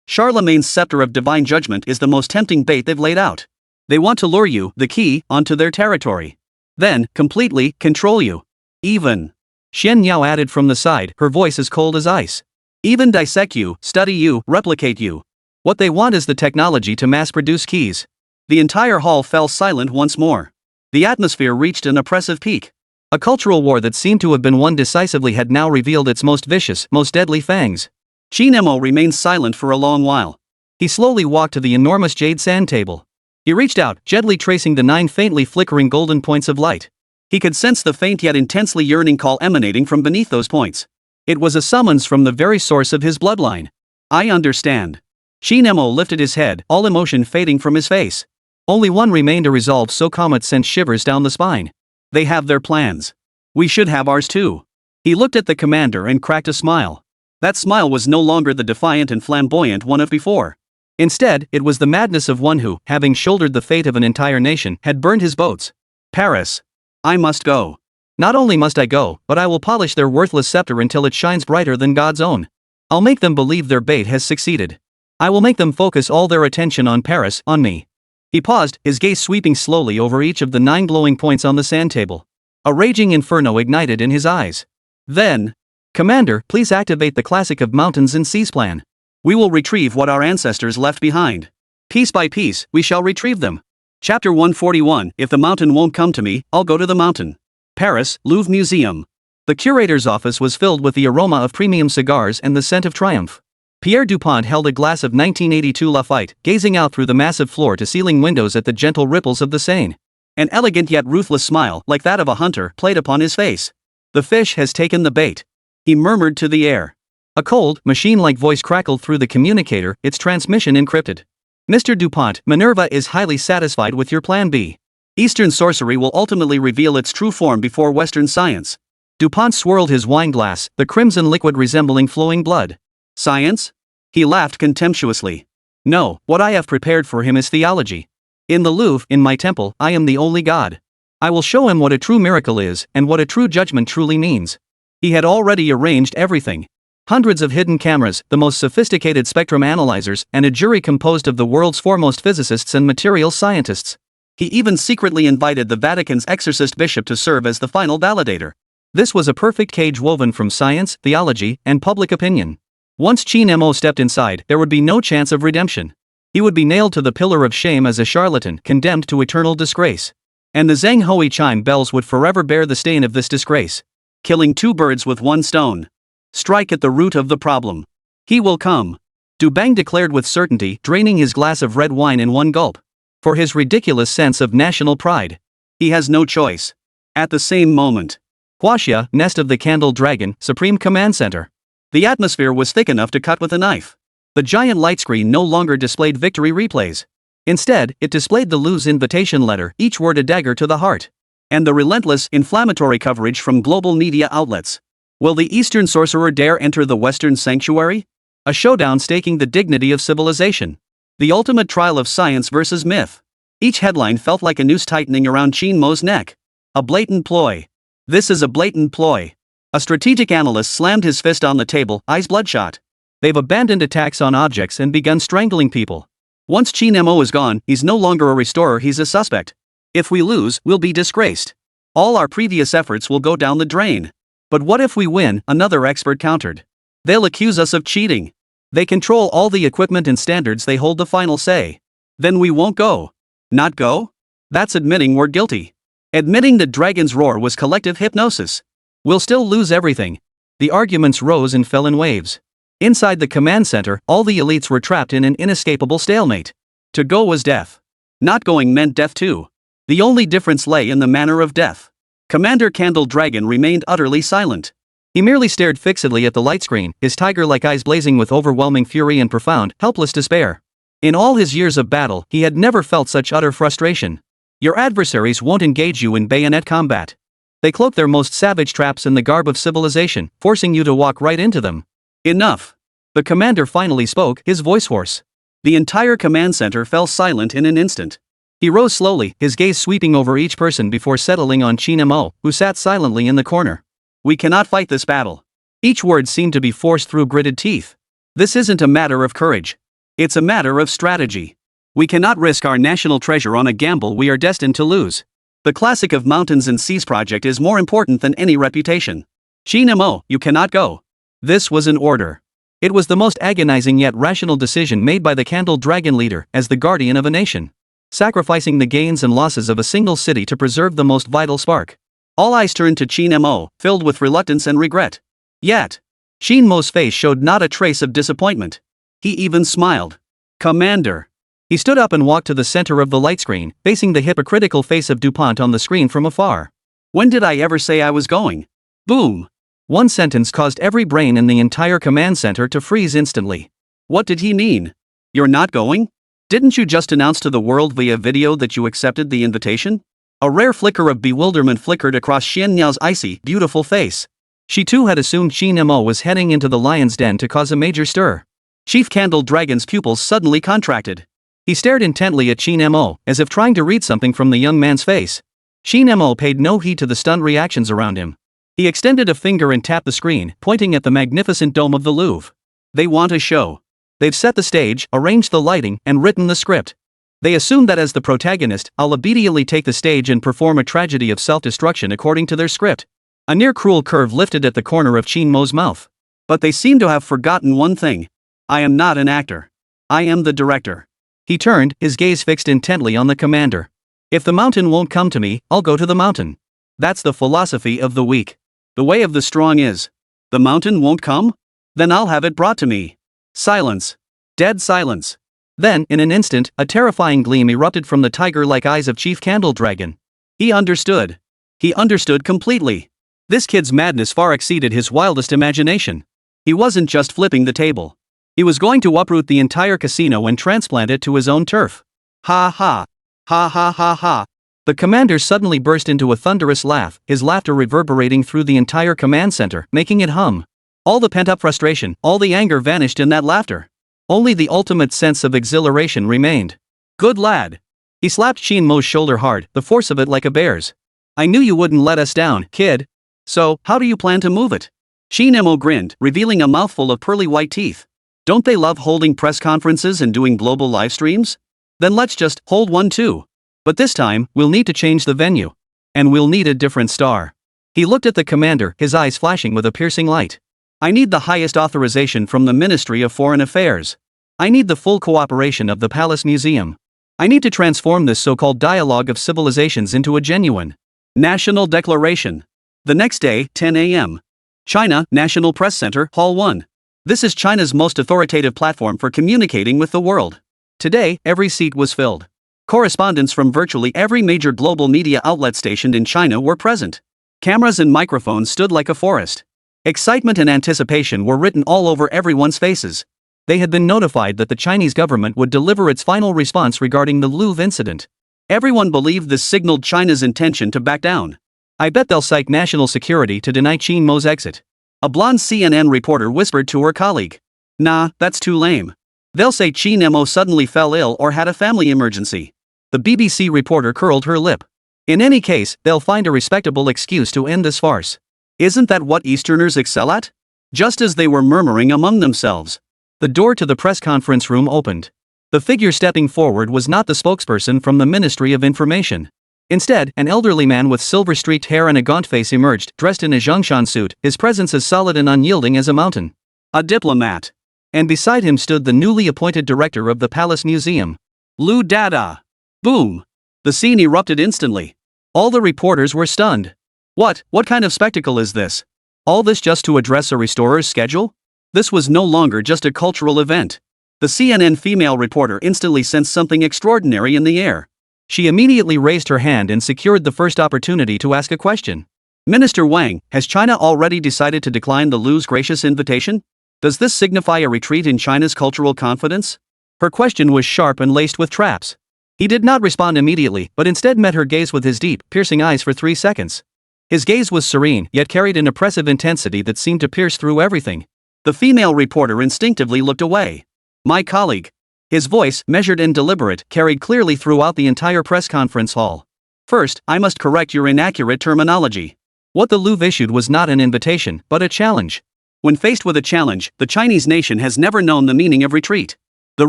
Speaker 2: Charlemagne's scepter of divine judgment is the most tempting bait they've laid out. They want to lure you, the key, onto their territory. Then, completely, control you. Even. Xian Yao added from the side, her voice as cold as ice. Even dissect you, study you, replicate you. What they want is the technology to mass-produce keys. The entire hall fell silent once more. The atmosphere reached an oppressive peak. A cultural war that seemed to have been won decisively had now revealed its most vicious, most deadly fangs. Qin Mo remained silent for a long while. He slowly walked to the enormous jade sand table. He reached out, gently tracing the 9 faintly flickering golden points of light. He could sense the faint yet intensely yearning call emanating from beneath those points. It was a summons from the very source of his bloodline. I understand. Qin Mo lifted his head, all emotion fading from his face.
Speaker 1: Only one remained, a resolve so calm it sent shivers down the spine.
Speaker 2: They have their plans. We should have ours too. He looked at the commander and cracked a smile. That smile was no longer the defiant and flamboyant one of before.
Speaker 1: Instead, it was the madness of one who, having shouldered the fate of an entire nation, had burned his boats.
Speaker 2: Paris. I must go.
Speaker 1: Not only must I go, but I will polish their worthless scepter until it shines brighter than God's own. I'll make them believe their bait has succeeded. I will make them focus all their attention on Paris, on me. He paused, his gaze sweeping slowly over each of the 9 glowing points on the sand table. A raging inferno ignited in his eyes. Then, Commander, please activate the classic of mountains and seas plan.
Speaker 2: We will retrieve what our ancestors left behind. Piece by piece, we shall retrieve them. Chapter 141. If the mountain won't come to me, I'll go to the mountain. Paris, Louvre Museum.
Speaker 1: The curator's office was filled with the aroma of premium cigars and the scent of triumph. Pierre Dupont held a glass of 1982 Lafite, gazing out through the massive floor-to-ceiling windows at the gentle ripples of the Seine.
Speaker 2: An elegant yet ruthless smile, like that of a hunter, played upon his face. The fish has taken the bait. He murmured to the air.
Speaker 1: A cold, machine-like voice crackled through the communicator, its transmission encrypted. Mr. Dupont, Minerva is highly satisfied with your plan B.
Speaker 2: Eastern sorcery will ultimately reveal its true form before Western science.
Speaker 1: Dupont swirled his wine glass, the crimson liquid resembling flowing blood.
Speaker 2: Science? He laughed contemptuously.
Speaker 1: No, what I have prepared for him is theology. In the Louvre, in my temple, I am the only God. I will show him what a true miracle is, and what a true judgment truly means. He had already arranged everything. Hundreds of hidden cameras, the most sophisticated spectrum analyzers, and a jury composed of the world's foremost physicists and materials scientists.
Speaker 2: He even secretly invited the Vatican's exorcist bishop to serve as the final validator.
Speaker 1: This was a perfect cage woven from science, theology, and public opinion. Once Qin Mo stepped inside, there would be no chance of redemption. He would be nailed to the pillar of shame as a charlatan, condemned to eternal disgrace. And the Zhang Hui chime bells would forever bear the stain of this disgrace.
Speaker 2: Killing 2 birds with 1 stone. Strike at the root of the problem. He will come.
Speaker 1: Dubang declared with certainty, draining his glass of red wine in one gulp. For his ridiculous sense of national pride.
Speaker 2: He has no choice. At the same moment.
Speaker 1: Huaxia, nest of the Candle Dragon, Supreme Command Center.
Speaker 2: The atmosphere was thick enough to cut with a knife. The giant light screen no longer displayed victory replays. Instead, it displayed the Lu's invitation letter, each word a dagger to the heart. And the relentless, inflammatory coverage from global media outlets. Will the Eastern sorcerer dare enter the Western sanctuary? A showdown staking the dignity of civilization. The ultimate trial of science versus myth. Each headline felt like a noose tightening around Qin Mo's neck. A blatant ploy. This is a blatant ploy. A strategic analyst slammed his fist on the table, eyes bloodshot. They've abandoned attacks on objects and begun strangling people. Once Qin Mo is gone, he's no longer a restorer, he's a suspect. If we lose, we'll be disgraced. All our previous efforts will go down the drain. But what if we win? Another expert countered. They'll accuse us of cheating. They control all the equipment and standards, they hold the final say. Then we won't go. Not go? That's admitting we're guilty. Admitting the dragon's roar was collective hypnosis. We'll still lose everything. The arguments rose and fell in waves. Inside the command center, all the elites were trapped in an inescapable stalemate. To go was death. Not going meant death too. The only difference lay in the manner of death. Commander Candle Dragon remained utterly silent. He merely stared fixedly at the light screen, his tiger-like eyes blazing with overwhelming fury and profound, helpless despair. In all his years of battle, he had never felt such utter frustration. Your adversaries won't engage you in bayonet combat. They cloak their most savage traps in the garb of civilization, forcing you to walk right into them. Enough. The commander finally spoke, his voice hoarse. The entire command center fell silent in an instant. He rose slowly, his gaze sweeping over each person before settling on Qin Mo, who sat silently in the corner. We cannot fight this battle. Each word seemed to be forced through gritted teeth. This isn't a matter of courage. It's a matter of strategy. We cannot risk our national treasure on a gamble we are destined to lose. The classic of mountains and seas project is more important than any reputation. Qin Mo, you cannot go. This was an order. It was the most agonizing yet rational decision made by the Candle Dragon leader, as the guardian of a nation. Sacrificing the gains and losses of a single city to preserve the most vital spark. All eyes turned to Qin Mo, filled with reluctance and regret. Yet, Qin Mo's face showed not a trace of disappointment. He even smiled. Commander. He stood up and walked to the center of the light screen, facing the hypocritical face of Dupont on the screen from afar. When did I ever say I was going? Boom.
Speaker 1: One sentence caused every brain in the entire command center to freeze instantly.
Speaker 2: What did he mean? You're not going? Didn't you just announce to the world via video that you accepted the invitation? A rare flicker of bewilderment flickered across Xian Niao's icy, beautiful face. She too had assumed Qin Mo was heading into the lion's den to cause a major stir. Chief Candle Dragon's pupils suddenly contracted. He stared intently at Qin Mo, as if trying to read something from the young man's face. Qin Mo paid no heed to the stunned reactions around him. He extended a finger and tapped the screen, pointing at the magnificent dome of the Louvre. They want a show. They've set the stage, arranged the lighting, and written the script. They assume that as the protagonist, I'll immediately take the stage and perform a tragedy of self-destruction according to their script. A near-cruel curve lifted at the corner of Qin Mo's mouth. But they seem to have forgotten one thing. I am not an actor. I am the director. He turned, his gaze fixed intently on the commander. If the mountain won't come to me, I'll go to the mountain. That's the philosophy of the weak. The way of the strong is. The mountain won't come? Then I'll have it brought to me. Silence. Dead silence. Then, in an instant, a terrifying gleam erupted from the tiger-like eyes of Chief Candle Dragon. He understood. He understood completely. This kid's madness far exceeded his wildest imagination. He wasn't just flipping the table. He was going to uproot the entire casino and transplant it to his own turf. Ha ha. Ha ha ha ha. The commander suddenly burst into a thunderous laugh, his laughter reverberating through the entire command center, making it hum. All the pent-up frustration, all the anger vanished in that laughter. Only the ultimate sense of exhilaration remained. Good lad. He slapped Qin Mo's shoulder hard, the force of it like a bear's. I knew you wouldn't let us down, kid. So, how do you plan to move it? Qin Mo grinned, revealing a mouthful of pearly white teeth. Don't they love holding press conferences and doing global live streams? Then let's just hold one too. But this time, we'll need to change the venue. And we'll need a different star. He looked at the commander, his eyes flashing with a piercing light. I need the highest authorization from the Ministry of Foreign Affairs. I need the full cooperation of the Palace Museum. I need to transform this so-called dialogue of civilizations into a genuine national declaration. The next day, 10 a.m. China, National Press Center, Hall 1. This is China's most authoritative platform for communicating with the world. Today, every seat was filled. Correspondents from virtually every major global media outlet stationed in China were present. Cameras and microphones stood like a forest. Excitement and anticipation were written all over everyone's faces. They had been notified that the Chinese government would deliver its final response regarding the Louvre incident. Everyone believed this signaled China's intention to back down. I bet they'll cite national security to deny Qin Mo's exit. A blonde CNN reporter whispered to her colleague. Nah, that's too lame. They'll say Qin Mo suddenly fell ill or had a family emergency. The BBC reporter curled her lip. In any case, they'll find a respectable excuse to end this farce. Isn't that what Easterners excel at? Just as they were murmuring among themselves, the door to the press conference room opened. The figure stepping forward was not the spokesperson from the Ministry of Information. Instead, an elderly man with silver-streaked hair and a gaunt face emerged, dressed in a Zhongshan suit, his presence as solid and unyielding as a mountain. A diplomat. And beside him stood the newly appointed director of the Palace Museum. Liu Dada. Boom. The scene erupted instantly. All the reporters were stunned. What kind of spectacle is this? All this just to address a restorer's schedule? This was no longer just a cultural event. The CNN female reporter instantly sensed something extraordinary in the air. She immediately raised her hand and secured the first opportunity to ask a question. Minister Wang, has China already decided to decline the Louvre's gracious invitation? Does this signify a retreat in China's cultural confidence? Her question was sharp and laced with traps. He did not respond immediately, but instead met her gaze with his deep, piercing eyes for 3 seconds. His gaze was serene, yet carried an oppressive intensity that seemed to pierce through everything. The female reporter instinctively looked away. My colleague. His voice, measured and deliberate, carried clearly throughout the entire press conference hall. First, I must correct your inaccurate terminology. What the Louvre issued was not an invitation, but a challenge. When faced with a challenge, the Chinese nation has never known the meaning of retreat. The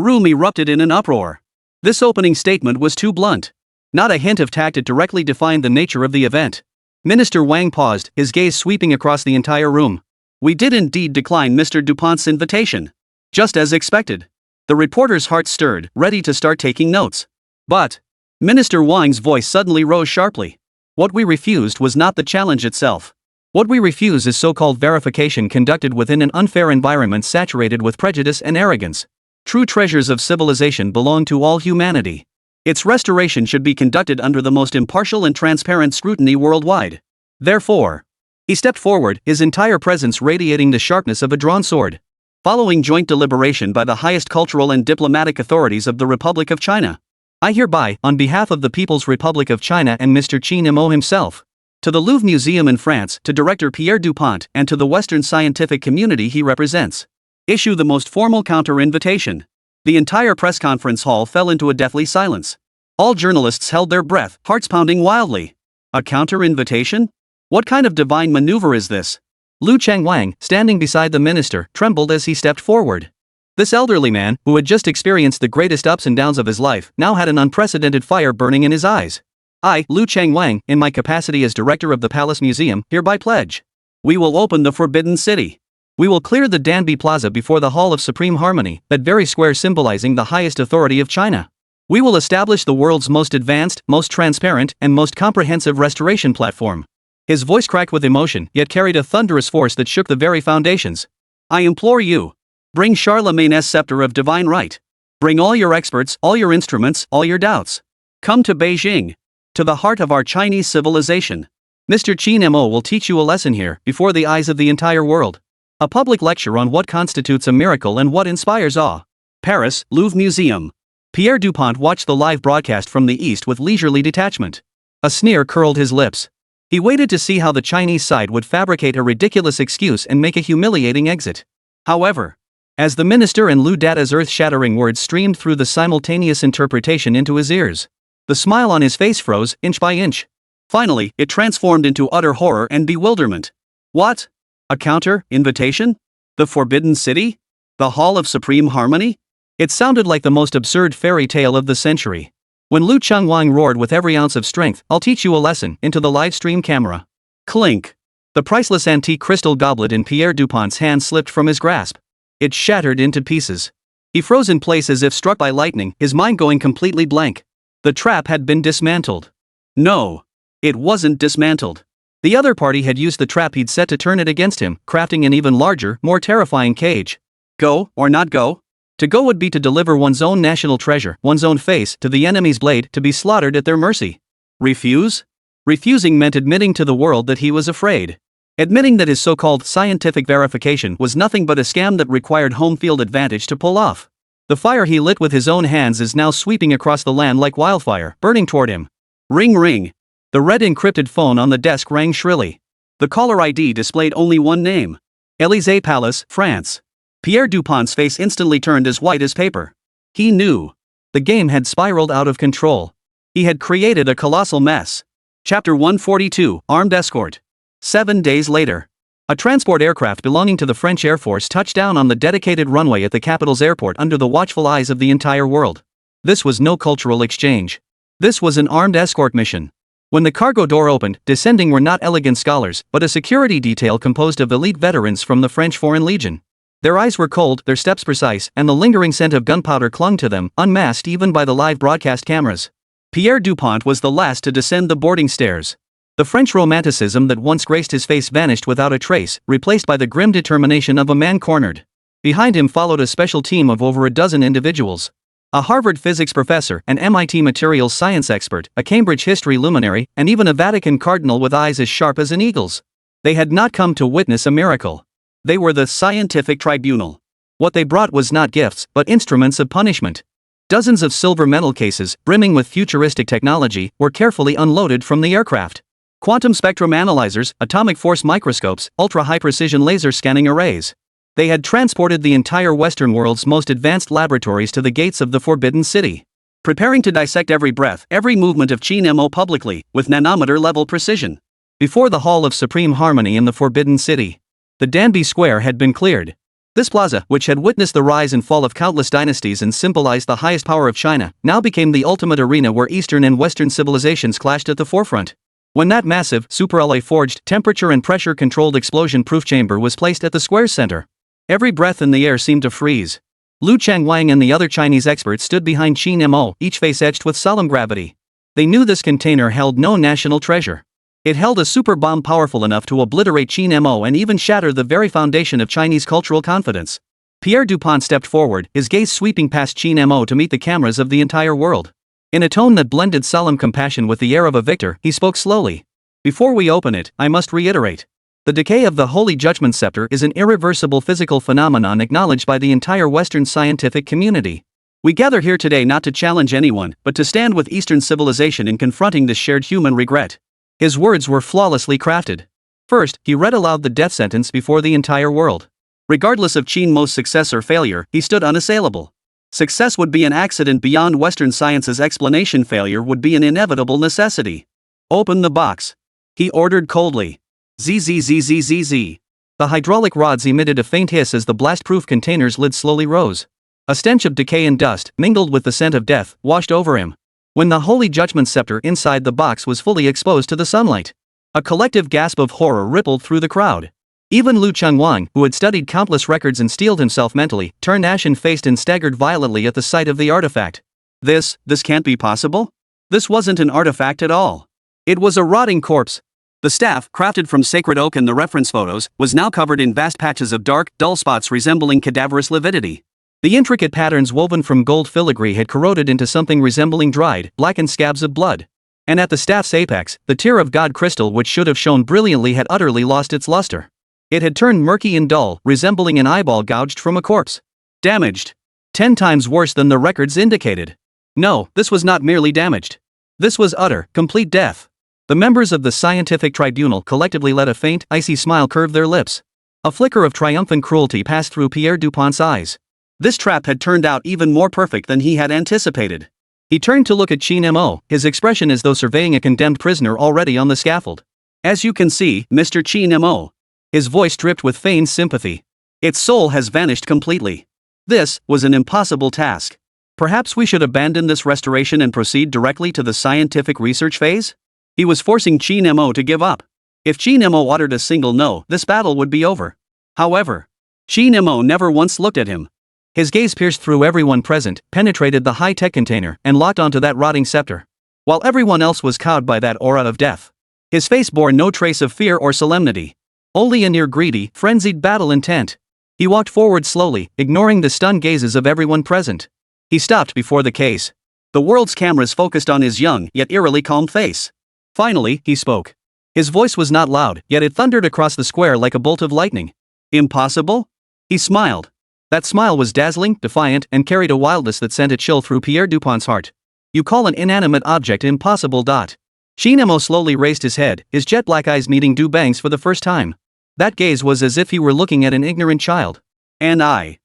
Speaker 2: room erupted in an uproar. This opening statement was too blunt. Not a hint of tact. It directly defined the nature of the event. Minister Wang paused, his gaze sweeping across the entire room. We did indeed decline Mr. Dupont's invitation. Just as expected. The reporter's heart stirred, ready to start taking notes. But Minister Wang's voice suddenly rose sharply. What we refused was not the challenge itself. What we refuse is so-called verification conducted within an unfair environment saturated with prejudice and arrogance. True treasures of civilization belong to all humanity. Its restoration should be conducted under the most impartial and transparent scrutiny worldwide. Therefore, He stepped forward, his entire presence radiating the sharpness of a drawn sword. Following joint deliberation by the highest cultural and diplomatic authorities of the Republic of China, I hereby, on behalf of the People's Republic of China and Mr. Qin Mo himself, to the Louvre Museum in France, to Director Pierre Dupont, and to the Western scientific community he represents, issue the most formal counter-invitation. The entire press conference hall fell into a deathly silence. All journalists held their breath, hearts pounding wildly. A counter-invitation? What kind of divine maneuver is this? Liu Changwang, standing beside the minister, trembled as he stepped forward. This elderly man, who had just experienced the greatest ups and downs of his life, now had an unprecedented fire burning in his eyes. I, Liu Changwang, in my capacity as director of the Palace Museum, hereby pledge. We will open the Forbidden City. We will clear the Danby Plaza before the Hall of Supreme Harmony, that very square symbolizing the highest authority of China. We will establish the world's most advanced, most transparent, and most comprehensive restoration platform. His voice cracked with emotion, yet carried a thunderous force that shook the very foundations. I implore you. Bring Charlemagne's scepter of divine right. Bring all your experts, all your instruments, all your doubts. Come to Beijing. To the heart of our Chinese civilization. Mr. Qin Mo will teach you a lesson here, before the eyes of the entire world. A public lecture on what constitutes a miracle and what inspires awe. Paris, Louvre Museum. Pierre Dupont watched the live broadcast from the east with leisurely detachment. A sneer curled his lips. He waited to see how the Chinese side would fabricate a ridiculous excuse and make a humiliating exit. However, as the minister and Liu Dada's earth-shattering words streamed through the simultaneous interpretation into his ears, the smile on his face froze, inch by inch. Finally, it transformed into utter horror and bewilderment. What? A counter-invitation? The Forbidden City? The Hall of Supreme Harmony? It sounded like the most absurd fairy tale of the century. When Liu Changwang roared with every ounce of strength, I'll teach you a lesson, into the livestream camera. Clink. The priceless antique crystal goblet in Pierre Dupont's hand slipped from his grasp. It shattered into pieces. He froze in place as if struck by lightning, his mind going completely blank. The trap had been dismantled. No. It wasn't dismantled. The other party had used the trap he'd set to turn it against him, crafting an even larger, more terrifying cage. Go, or not go? To go would be to deliver one's own national treasure, one's own face, to the enemy's blade, to be slaughtered at their mercy. Refuse? Refusing meant admitting to the world that he was afraid. Admitting that his so-called scientific verification was nothing but a scam that required home field advantage to pull off. The fire he lit with his own hands is now sweeping across the land like wildfire, burning toward him. Ring ring. The red encrypted phone on the desk rang shrilly. The caller ID displayed only one name. Élysée Palace, France. Pierre Dupont's face instantly turned as white as paper. He knew. The game had spiraled out of control. He had created a colossal mess. Chapter 142, Armed Escort. 7 days later. A transport aircraft belonging to the French Air Force touched down on the dedicated runway at the capital's airport under the watchful eyes of the entire world. This was no cultural exchange. This was an armed escort mission. When the cargo door opened, descending were not elegant scholars, but a security detail composed of elite veterans from the French Foreign Legion. Their eyes were cold, their steps precise, and the lingering scent of gunpowder clung to them, unmasked even by the live broadcast cameras. Pierre Dupont was the last to descend the boarding stairs. The French romanticism that once graced his face vanished without a trace, replaced by the grim determination of a man cornered. Behind him followed a special team of over a dozen individuals. A Harvard physics professor, an MIT materials science expert, a Cambridge history luminary, and even a Vatican cardinal with eyes as sharp as an eagle's. They had not come to witness a miracle. They were the scientific tribunal. What they brought was not gifts, but instruments of punishment. Dozens of silver metal cases, brimming with futuristic technology, were carefully unloaded from the aircraft. Quantum spectrum analyzers, atomic force microscopes, ultra-high-precision laser scanning arrays. They had transported the entire Western world's most advanced laboratories to the gates of the Forbidden City. Preparing to dissect every breath, every movement of Qin Mo publicly, with nanometer-level precision. Before the Hall of Supreme Harmony in the Forbidden City, the Danby Square had been cleared. This plaza, which had witnessed the rise and fall of countless dynasties and symbolized the highest power of China, now became the ultimate arena where Eastern and Western civilizations clashed at the forefront. When that massive, super-LA-forged, temperature and pressure-controlled explosion-proof chamber was placed at the square's center, every breath in the air seemed to freeze. Liu Changwang and the other Chinese experts stood behind Qin Mo, each face etched with solemn gravity. They knew this container held no national treasure. It held a super bomb powerful enough to obliterate Qin Mo and even shatter the very foundation of Chinese cultural confidence. Pierre Dupont stepped forward, his gaze sweeping past Qin Mo to meet the cameras of the entire world. In a tone that blended solemn compassion with the air of a victor, he spoke slowly. Before we open it, I must reiterate.
Speaker 1: The decay of the Holy Judgment Scepter is an irreversible physical phenomenon acknowledged by the entire Western scientific community. We gather here today not to challenge anyone, but to stand with Eastern civilization in confronting this shared human regret. His words were flawlessly crafted. First, he read aloud the death sentence before the entire world. Regardless of Qin Mo's success or failure, he stood unassailable. Success would be an accident beyond Western science's explanation. Failure would be an inevitable necessity. Open the box, he ordered coldly. Zzzzzzz. The hydraulic rods emitted a faint hiss as the blast-proof container's lid slowly rose. A stench of decay and dust, mingled with the scent of death, washed over him. When the Holy Judgment Scepter inside the box was fully exposed to the sunlight, a collective gasp of horror rippled through the crowd. Even Liu Ruyan, who had studied countless records and steeled himself mentally, turned ashen-faced and staggered violently at the sight of the artifact. This can't be possible? This wasn't an artifact at all. It was a rotting corpse. The staff, crafted from sacred oak and the reference photos, was now covered in vast patches of dark, dull spots resembling cadaverous lividity. The intricate patterns woven from gold filigree had corroded into something resembling dried, blackened scabs of blood. And at the staff's apex, the tear of God crystal which should have shone brilliantly had utterly lost its luster. It had turned murky and dull, resembling an eyeball gouged from a corpse. Damaged. 10 times worse than the records indicated. No, this was not merely damaged. This was utter, complete death. The members of the scientific tribunal collectively let a faint, icy smile curve their lips. A flicker of triumphant cruelty passed through Pierre Dupont's eyes. This trap had turned out even more perfect than he had anticipated. He turned to look at Qin Mo, his expression as though surveying a condemned prisoner already on the scaffold. As you can see, Mr. Qin Mo. His voice dripped with feigned sympathy. Its soul has vanished completely. This was an impossible task. Perhaps we should abandon this restoration and proceed directly to the scientific research phase? He was forcing Qin Mo to give up. If Qin Mo uttered a single no, this battle would be over. However, Qin Mo never once looked at him. His gaze pierced through everyone present, penetrated the high-tech container, and locked onto that rotting scepter. While everyone else was cowed by that aura of death. His face bore no trace of fear or solemnity. Only a near-greedy, frenzied battle intent. He walked forward slowly, ignoring the stunned gazes of everyone present. He stopped before the case. The world's cameras focused on his young, yet eerily calm face. Finally, he spoke. His voice was not loud, yet it thundered across the square like a bolt of lightning. Impossible? He smiled. That smile was dazzling, defiant, and carried a wildness that sent a chill through Pierre Dupont's heart. You call an inanimate object impossible? Qin Mo slowly raised his head, his jet-black eyes meeting Du Bang's for the first time. That gaze was as if he were looking at an ignorant child. And I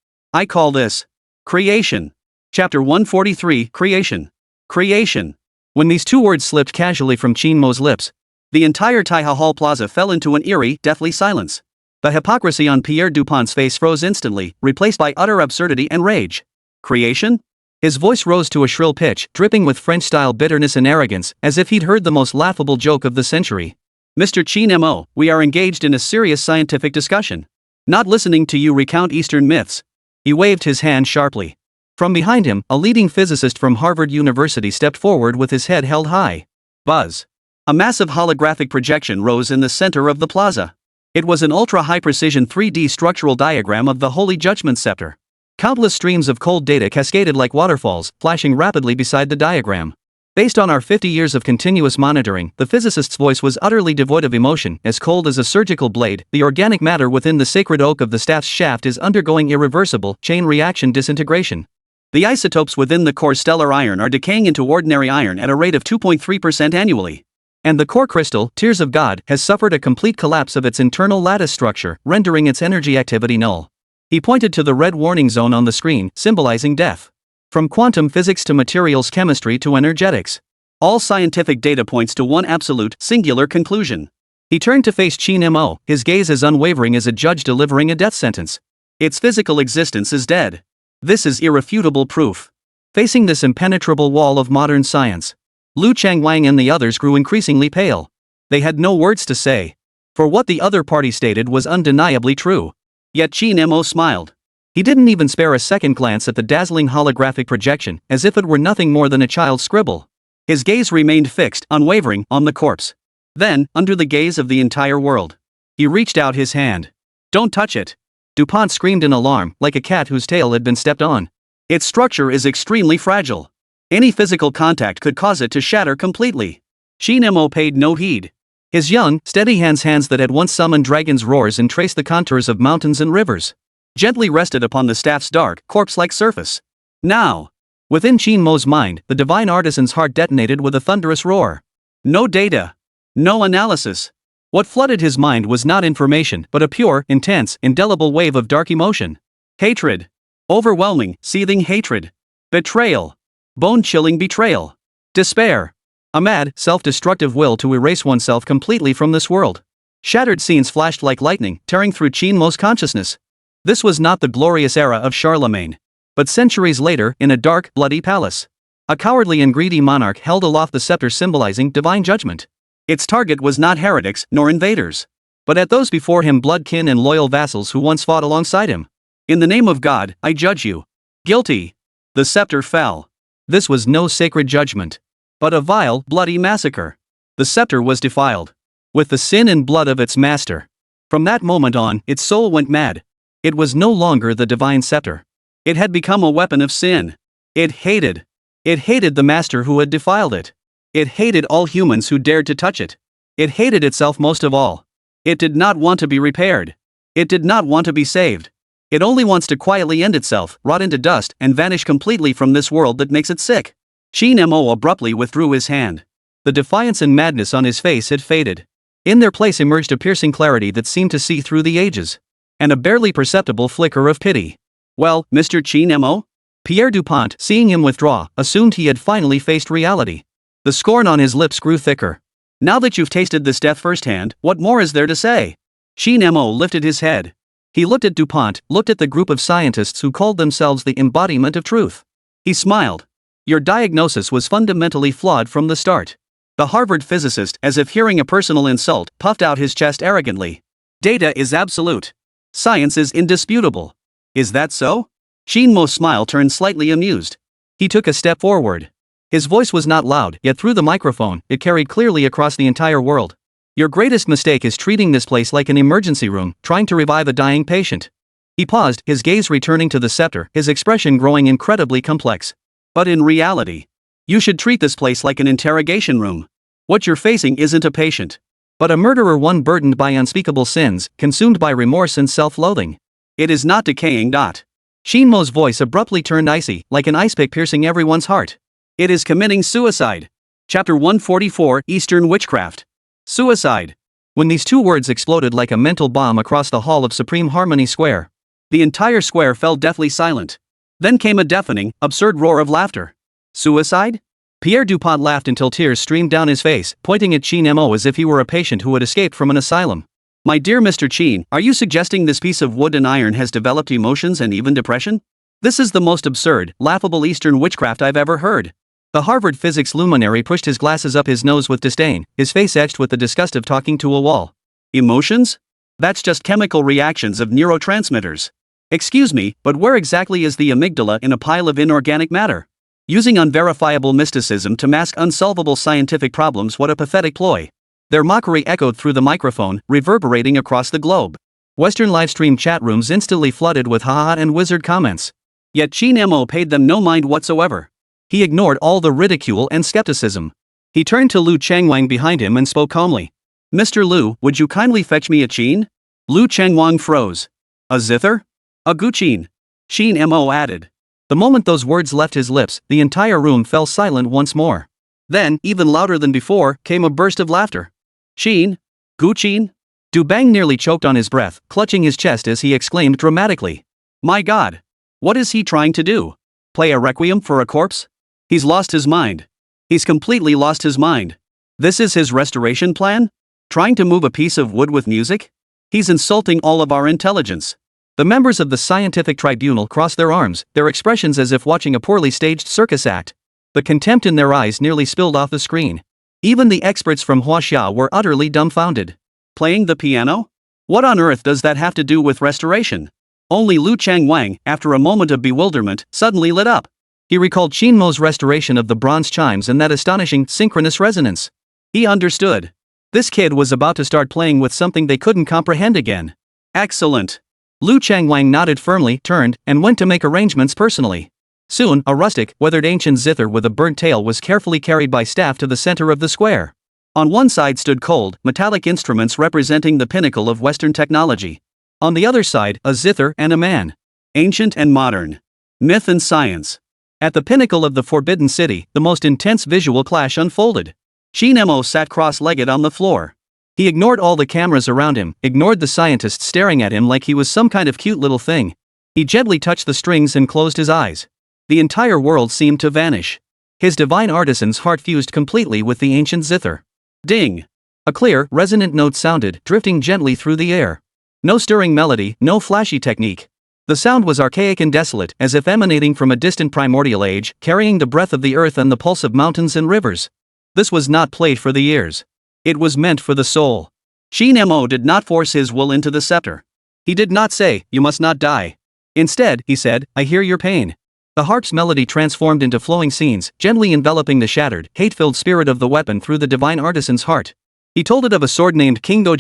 Speaker 1: call this creation. Chapter 143, Creation. Creation. When these two words slipped casually from Qin Mo's lips, the entire Taiha Hall Plaza fell into an eerie, deathly silence. The hypocrisy on Pierre Dupont's face froze instantly, replaced by utter absurdity and rage. Creation? His voice rose to a shrill pitch, dripping with French-style bitterness and arrogance, as if he'd heard the most laughable joke of the century. Mr. Qin Mo, we are engaged in a serious scientific discussion. Not listening to you recount Eastern myths. He waved his hand sharply. From behind him, a leading physicist from Harvard University stepped forward with his head held high. Buzz. A massive holographic projection rose in the center of the plaza. It was an ultra-high-precision 3D structural diagram of the Holy Judgment Scepter. Countless streams of cold data cascaded like waterfalls, flashing rapidly beside the diagram. Based on our 50 years of continuous monitoring, the physicist's voice was utterly devoid of emotion, as cold as a surgical blade. The organic matter within the sacred oak of the staff's shaft is undergoing irreversible, chain reaction disintegration. The isotopes within the core stellar iron are decaying into ordinary iron at a rate of 2.3% annually. And the core crystal, Tears of God, has suffered a complete collapse of its internal lattice structure, rendering its energy activity null. He pointed to the red warning zone on the screen, symbolizing death. From quantum physics to materials chemistry to energetics. All scientific data points to one absolute, singular conclusion. He turned to face Qin Mo, his gaze as unwavering as a judge delivering a death sentence. Its physical existence is dead. This is irrefutable proof. Facing this impenetrable wall of modern science, Liu Ruyan and the others grew increasingly pale. They had no words to say. For what the other party stated was undeniably true. Yet Qin Mo smiled. He didn't even spare a second glance at the dazzling holographic projection, as if it were nothing more than a child's scribble. His gaze remained fixed, unwavering, on the corpse. Then, under the gaze of the entire world, he reached out his hand. Don't touch it. Dupont screamed in alarm, like a cat whose tail had been stepped on. Its structure is extremely fragile. Any physical contact could cause it to shatter completely. Qin Mo paid no heed.
Speaker 2: His young, steady hands that had once summoned dragons' roars and traced the contours of mountains and rivers, gently rested upon the staff's dark, corpse-like surface. Now, within Qin Mo's mind, the divine artisan's heart detonated with a thunderous roar. No data. No analysis. What flooded his mind was not information, but a pure, intense, indelible wave of dark emotion. Hatred. Overwhelming, seething hatred. Betrayal. Bone-chilling betrayal. Despair. A mad, self-destructive will to erase oneself completely from this world. Shattered scenes flashed like lightning, tearing through Qin Mo's consciousness. This was not the glorious era of Charlemagne, but centuries later, in a dark, bloody palace. A cowardly and greedy monarch held aloft the scepter symbolizing divine judgment. Its target was not heretics nor invaders, but at those before him blood-kin and loyal vassals who once fought alongside him. In the name of God, I judge you. Guilty. The scepter fell. This was no sacred judgment, but a vile, bloody massacre. The scepter was defiled with the sin and blood of its master. From that moment on, its soul went mad. It was no longer the divine scepter. It had become a weapon of sin. It hated the master who had defiled it. It hated all humans who dared to touch it. It hated itself most of all. It did not want to be repaired. It did not want to be saved. It only wants to quietly end itself, rot into dust, and vanish completely from this world that makes it sick. Qin Mo abruptly withdrew his hand. The defiance and madness on his face had faded. In their place emerged a piercing clarity that seemed to see through the ages, and a barely perceptible flicker of pity. Well, Mr. Qin Mo? Pierre Dupont, seeing him withdraw, assumed he had finally faced reality. The scorn on his lips grew thicker. Now that you've tasted this death firsthand, what more is there to say? Qin Mo lifted his head. He looked at Dupont, looked at the group of scientists who called themselves the embodiment of truth. He smiled. Your diagnosis was fundamentally flawed from the start. The Harvard physicist, as if hearing a personal insult, puffed out his chest arrogantly. Data is absolute. Science is indisputable. Is that so? Qin Mo's smile turned slightly amused. He took a step forward. His voice was not loud, yet through the microphone, it carried clearly across the entire world. Your greatest mistake is treating this place like an emergency room, trying to revive a dying patient. He paused, his gaze returning to the scepter, his expression growing incredibly complex. But in reality, you should treat this place like an interrogation room. What you're facing isn't a patient, but a murderer, one burdened by unspeakable sins, consumed by remorse and self-loathing. It is not decaying. Qin Mo's voice abruptly turned icy, like an ice pick piercing everyone's heart. It is committing suicide. Chapter 144, Eastern Witchcraft. Suicide. When these two words exploded like a mental bomb across the hall of Supreme Harmony Square, the entire square fell deathly silent. Then came a deafening, absurd roar of laughter. Suicide? Pierre Dupont laughed until tears streamed down his face, pointing at Qin Mo as if he were a patient who had escaped from an asylum. My dear Mr. Qin, are you suggesting this piece of wood and iron has developed emotions and even depression? This is the most absurd, laughable Eastern witchcraft I've ever heard. The Harvard physics luminary pushed his glasses up his nose with disdain, his face etched with the disgust of talking to a wall. Emotions? That's just chemical reactions of neurotransmitters. Excuse me, but where exactly is the amygdala in a pile of inorganic matter? Using unverifiable mysticism to mask unsolvable scientific problems, what a pathetic ploy. Their mockery echoed through the microphone, reverberating across the globe. Western livestream chat rooms instantly flooded with haha and wizard comments. Yet Qin Mo paid them no mind whatsoever. He ignored all the ridicule and skepticism. He turned to Liu Changwang behind him and spoke calmly. Mr. Liu, would you kindly fetch me a qin? Liu Changwang froze. A zither? A guqin. Qin Mo added. The moment those words left his lips, the entire room fell silent once more. Then, even louder than before, came a burst of laughter. Qin? Guqin? Du Bang nearly choked on his breath, clutching his chest as he exclaimed dramatically. My God! What is he trying to do? Play a requiem for a corpse? He's lost his mind. He's completely lost his mind. This is his restoration plan? Trying to move a piece of wood with music? He's insulting all of our intelligence. The members of the scientific tribunal crossed their arms, their expressions as if watching a poorly staged circus act. The contempt in their eyes nearly spilled off the screen. Even the experts from Huaxia were utterly dumbfounded. Playing the piano? What on earth does that have to do with restoration? Only Liu Changwang, after a moment of bewilderment, suddenly lit up. He recalled Qin Mo's restoration of the bronze chimes and that astonishing synchronous resonance. He understood. This kid was about to start playing with something they couldn't comprehend again. Excellent. Liu Changwang nodded firmly, turned, and went to make arrangements personally. Soon, a rustic, weathered ancient zither with a burnt tail was carefully carried by staff to the center of the square. On one side stood cold, metallic instruments representing the pinnacle of Western technology. On the other side, a zither and a man. Ancient and modern. Myth and science. At the pinnacle of the Forbidden City, the most intense visual clash unfolded. Qin Mo sat cross-legged on the floor. He ignored all the cameras around him, ignored the scientists staring at him like he was some kind of cute little thing. He gently touched the strings and closed his eyes. The entire world seemed to vanish. His divine artisan's heart fused completely with the ancient zither. Ding! A clear, resonant note sounded, drifting gently through the air. No stirring melody, no flashy technique. The sound was archaic and desolate, as if emanating from a distant primordial age, carrying the breath of the earth and the pulse of mountains and rivers. This was not played for the ears. It was meant for the soul. Qin Mo did not force his will into the scepter. He did not say, "You must not die." Instead, he said, "I hear your pain." The harp's melody transformed into flowing scenes, gently enveloping the shattered, hate-filled spirit of the weapon through the divine artisan's heart. He told it of a sword named King Mo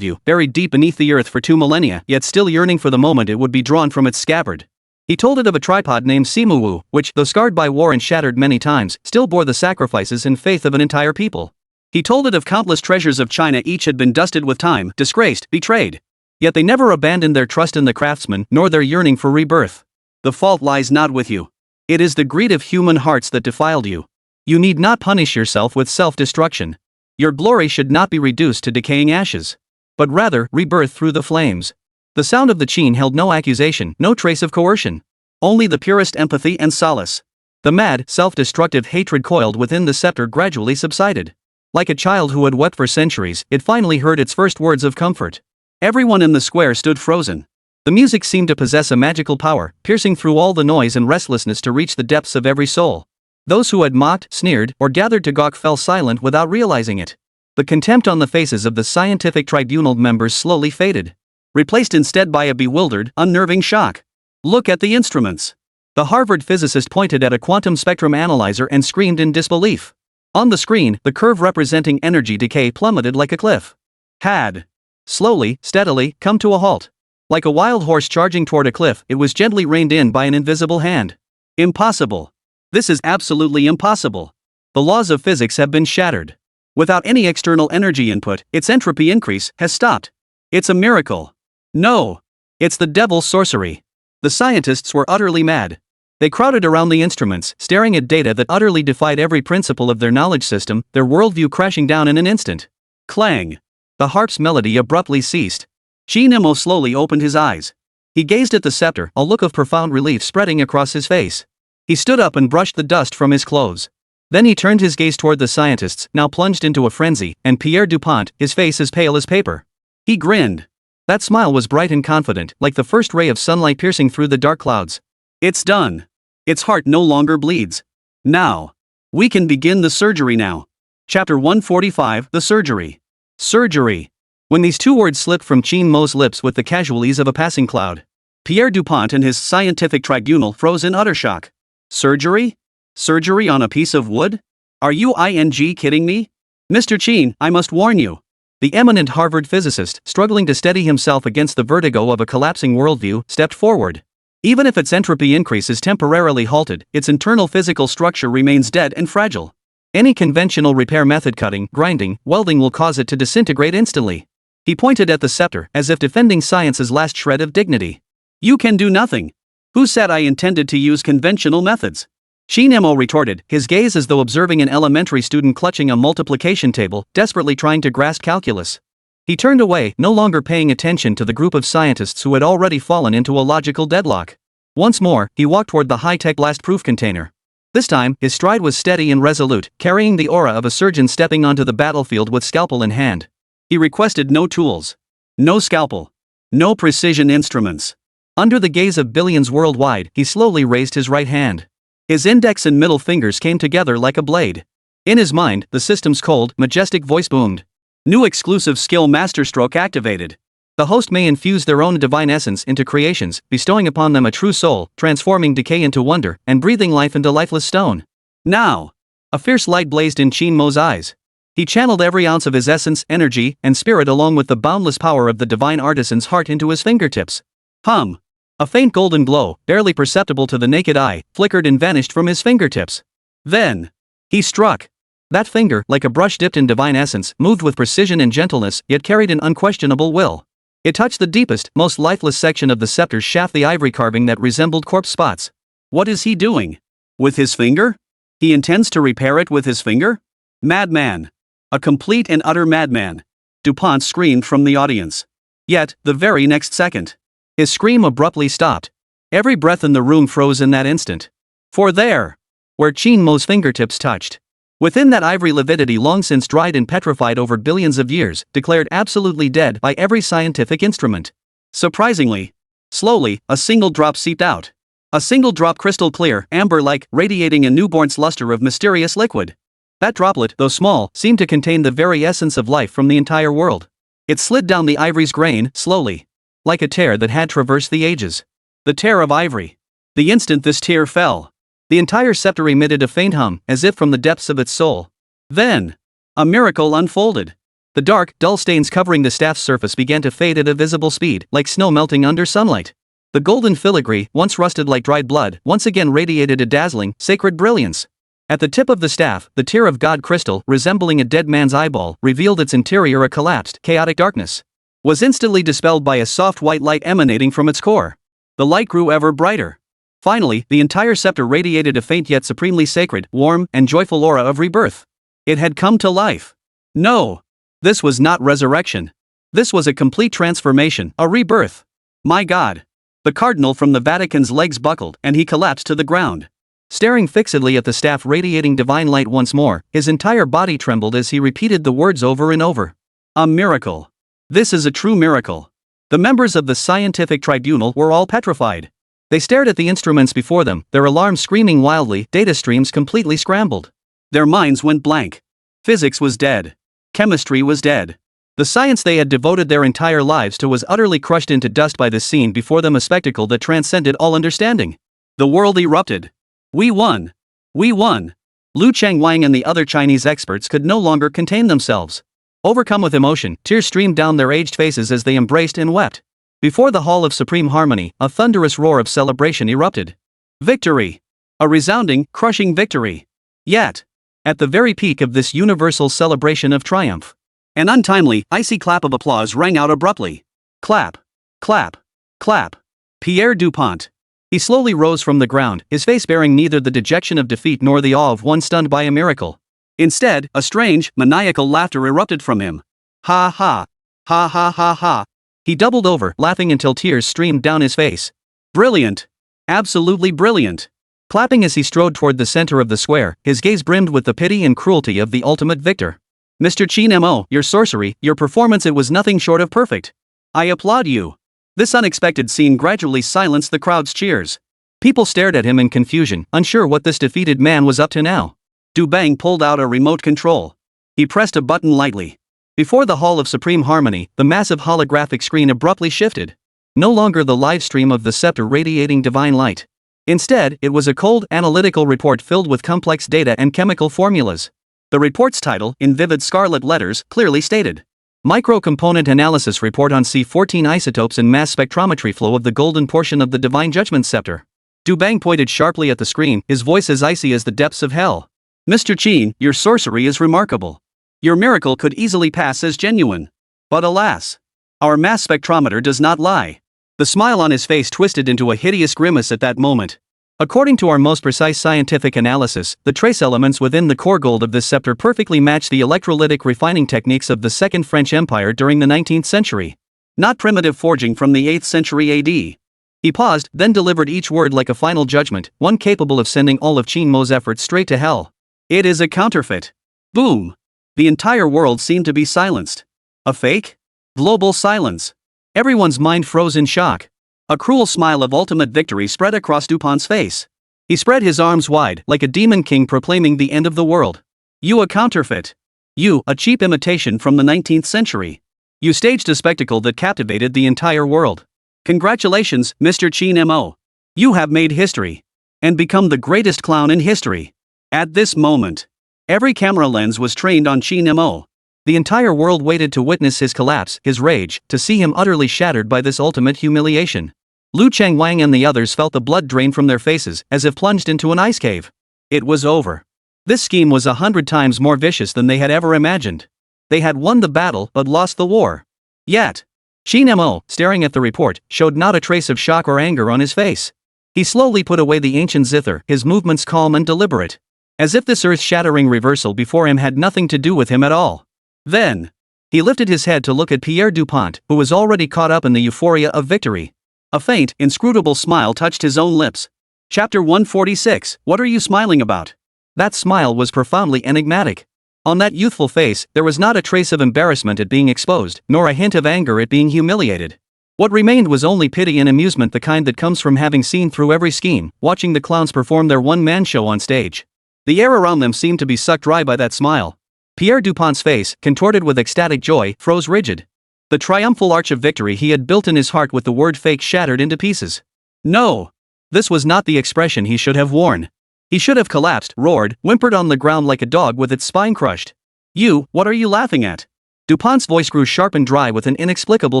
Speaker 2: buried deep beneath the earth for 2 millennia, yet still yearning for the moment it would be drawn from its scabbard. He told it of a tripod named Simuwu, which, though scarred by war and shattered many times, still bore the sacrifices and faith of an entire people. He told it of countless treasures of China, each had been dusted with time, disgraced, betrayed. Yet they never abandoned their trust in the craftsman, nor their yearning for rebirth. The fault lies not with you. It is the greed of human hearts that defiled you. You need not punish yourself with self-destruction. Your glory should not be reduced to decaying ashes, but rather rebirth through the flames. The sound of the Qin held no accusation, no trace of coercion. Only the purest empathy and solace. The mad, self-destructive hatred coiled within the scepter gradually subsided. Like a child who had wept for centuries, it finally heard its first words of comfort. Everyone in the square stood frozen. The music seemed to possess a magical power, piercing through all the noise and restlessness to reach the depths of every soul. Those who had mocked, sneered, or gathered to gawk fell silent without realizing it. The contempt on the faces of the scientific tribunal members slowly faded, replaced instead by a bewildered, unnerving shock. "Look at the instruments." The Harvard physicist pointed at a quantum spectrum analyzer and screamed in disbelief. On the screen, the curve representing energy decay plummeted like a cliff. Had slowly, steadily, come to a halt. Like a wild horse charging toward a cliff, it was gently reined in by an invisible hand. Impossible. This is absolutely impossible. The laws of physics have been shattered. Without any external energy input, its entropy increase has stopped. It's a miracle. No. It's the devil's sorcery. The scientists were utterly mad. They crowded around the instruments, staring at data that utterly defied every principle of their knowledge system, their worldview crashing down in an instant. Clang. The harp's melody abruptly ceased. Qin Mo slowly opened his eyes. He gazed at the scepter, a look of profound relief spreading across his face. He stood up and brushed the dust from his clothes. Then he turned his gaze toward the scientists, now plunged into a frenzy, and Pierre Dupont, his face as pale as paper. He grinned. That smile was bright and confident, like the first ray of sunlight piercing through the dark clouds. It's done. Its heart no longer bleeds. Now. We can begin the surgery now. Chapter 145, The Surgery. Surgery. When these two words slipped from Qin Mo's lips with the casual ease of a passing cloud, Pierre Dupont and his scientific tribunal froze in utter shock. Surgery? Surgery on a piece of wood? Are you kidding me? Mr. Qin, I must warn you. The eminent Harvard physicist, struggling to steady himself against the vertigo of a collapsing worldview, stepped forward. Even if its entropy increase is temporarily halted, its internal physical structure remains dead and fragile. Any conventional repair method, cutting, grinding, welding, will cause it to disintegrate instantly. He pointed at the scepter, as if defending science's last shred of dignity. You can do nothing. Who said I intended to use conventional methods? Qin Mo retorted, his gaze as though observing an elementary student clutching a multiplication table, desperately trying to grasp calculus. He turned away, no longer paying attention to the group of scientists who had already fallen into a logical deadlock. Once more, he walked toward the high-tech blast-proof container. This time, his stride was steady and resolute, carrying the aura of a surgeon stepping onto the battlefield with scalpel in hand. He requested no tools. No scalpel. No precision instruments. Under the gaze of billions worldwide, he slowly raised his right hand. His index and middle fingers came together like a blade. In his mind, the system's cold, majestic voice boomed. New exclusive skill masterstroke activated. The host may infuse their own divine essence into creations, bestowing upon them a true soul, transforming decay into wonder, and breathing life into lifeless stone. Now! A fierce light blazed in Qin Mo's eyes. He channeled every ounce of his essence, energy, and spirit along with the boundless power of the divine artisan's heart into his fingertips. Hum! A faint golden glow, barely perceptible to the naked eye, flickered and vanished from his fingertips. Then, he struck.
Speaker 1: That finger, like a brush dipped in divine essence, moved with precision and gentleness, yet carried an unquestionable will. It touched the deepest, most lifeless section of the scepter's shaft, the ivory carving that resembled corpse spots.
Speaker 2: What is he doing? With his finger? He intends to repair it with his finger? Madman. A complete and utter madman. DuPont screamed from the audience. Yet, the very next second, his scream abruptly stopped. Every breath in the room froze in that instant. For there, where Qin Mo's fingertips touched, within that ivory lividity long since dried and petrified over billions of years, declared absolutely dead by every scientific instrument. Surprisingly, slowly, a single drop seeped out. A single drop, crystal clear, amber-like, radiating a newborn's luster of mysterious liquid. That droplet, though small, seemed to contain the very essence of life from the entire world. It slid down the ivory's grain, slowly, like a tear that had traversed the ages. The tear of ivory. The instant this tear fell, the entire scepter emitted a faint hum, as if from the depths of its soul. Then, a miracle unfolded. The dark, dull stains covering the staff's surface began to fade at a visible speed, like snow melting under sunlight. The golden filigree, once rusted like dried blood, once again radiated a dazzling, sacred brilliance. At the tip of the staff, the tear of God crystal, resembling a dead man's eyeball, revealed its interior a collapsed, chaotic darkness. Was instantly dispelled by a soft white light emanating from its core. The light grew ever brighter. Finally, the entire scepter radiated a faint yet supremely sacred, warm, and joyful aura of rebirth. It had come to life. No! This was not resurrection. This was a complete transformation, a rebirth. My God! The cardinal from the Vatican's legs buckled, and he collapsed to the ground. Staring fixedly at the staff radiating divine light once more, his entire body trembled as he repeated the words over and over. A miracle. This is a true miracle. The members of the scientific tribunal were all petrified. They stared at the instruments before them, their alarms screaming wildly, data streams completely scrambled. Their minds went blank. Physics was dead. Chemistry was dead. The science they had devoted their entire lives to was utterly crushed into dust by this scene before them, a spectacle that transcended all understanding. The world erupted. We won. We won. Liu Ruyan and the other Chinese experts could no longer contain themselves. Overcome with emotion, tears streamed down their aged faces as they embraced and wept. Before the Hall of Supreme Harmony, a thunderous roar of celebration erupted. Victory! A resounding, crushing victory. Yet, at the very peak of this universal celebration of triumph, an untimely, icy clap of applause rang out abruptly. Clap! Clap! Clap! Pierre Dupont. He slowly rose from the ground, his face bearing neither the dejection of defeat nor the awe of one stunned by a miracle. Instead, a strange, maniacal laughter erupted from him. Ha ha! Ha ha ha ha! He doubled over, laughing until tears streamed down his face. Brilliant! Absolutely brilliant! Clapping as he strode toward the center of the square, his gaze brimmed with the pity and cruelty of the ultimate victor. Mr. Qin Mo, your sorcery, your performance, it was nothing short of perfect. I applaud you. This unexpected scene gradually silenced the crowd's cheers. People stared at him in confusion, unsure what this defeated man was up to now. Du Bang pulled out a remote control. He pressed a button lightly. Before the Hall of Supreme Harmony, the massive holographic screen abruptly shifted. No longer the live stream of the scepter radiating divine light. Instead, it was a cold, analytical report filled with complex data and chemical formulas. The report's title, in vivid scarlet letters, clearly stated: Micro-component analysis report on C14 isotopes and mass spectrometry flow of the golden portion of the divine judgment scepter. Du Bang pointed sharply at the screen, his voice as icy as the depths of hell. Mr. Qin, your sorcery is remarkable. Your miracle could easily pass as genuine. But alas, our mass spectrometer does not lie. The smile on his face twisted into a hideous grimace at that moment. According to our most precise scientific analysis, the trace elements within the core gold of this scepter perfectly match the electrolytic refining techniques of the Second French Empire during the 19th century. Not primitive forging from the 8th century AD. He paused, then delivered each word like a final judgment, one capable of sending all of Qin Mo's efforts straight to hell. It is a counterfeit. Boom! The entire world seemed to be silenced. A fake? Global silence. Everyone's mind froze in shock. A cruel smile of ultimate victory spread across Dupont's face. He spread his arms wide, like a demon king proclaiming the end of the world. You a counterfeit. You, a cheap imitation from the 19th century. You staged a spectacle that captivated the entire world. Congratulations, Mr. Qin Mo. You have made history. And become the greatest clown in history. At this moment, every camera lens was trained on Qin Mo. The entire world waited to witness his collapse, his rage, to see him utterly shattered by this ultimate humiliation. Liu Ruyan and the others felt the blood drain from their faces, as if plunged into an ice cave. It was over. This scheme was 100 times more vicious than they had ever imagined. They had won the battle but lost the war. Yet, Qin Mo, staring at the report, showed not a trace of shock or anger on his face. He slowly put away the ancient zither, his movements calm and deliberate. As if this earth-shattering reversal before him had nothing to do with him at all. Then, he lifted his head to look at Pierre Dupont, who was already caught up in the euphoria of victory. A faint, inscrutable smile touched his own lips. Chapter 146, What are you smiling about? That smile was profoundly enigmatic. On that youthful face, there was not a trace of embarrassment at being exposed, nor a hint of anger at being humiliated. What remained was only pity and amusement, the kind that comes from having seen through every scheme, watching the clowns perform their one-man show on stage. The air around them seemed to be sucked dry by that smile. Pierre Dupont's face, contorted with ecstatic joy, froze rigid. The triumphal arch of victory he had built in his heart with the word fake shattered into pieces. No! This was not the expression he should have worn. He should have collapsed, roared, whimpered on the ground like a dog with its spine crushed. You, what are you laughing at? Dupont's voice grew sharp and dry with an inexplicable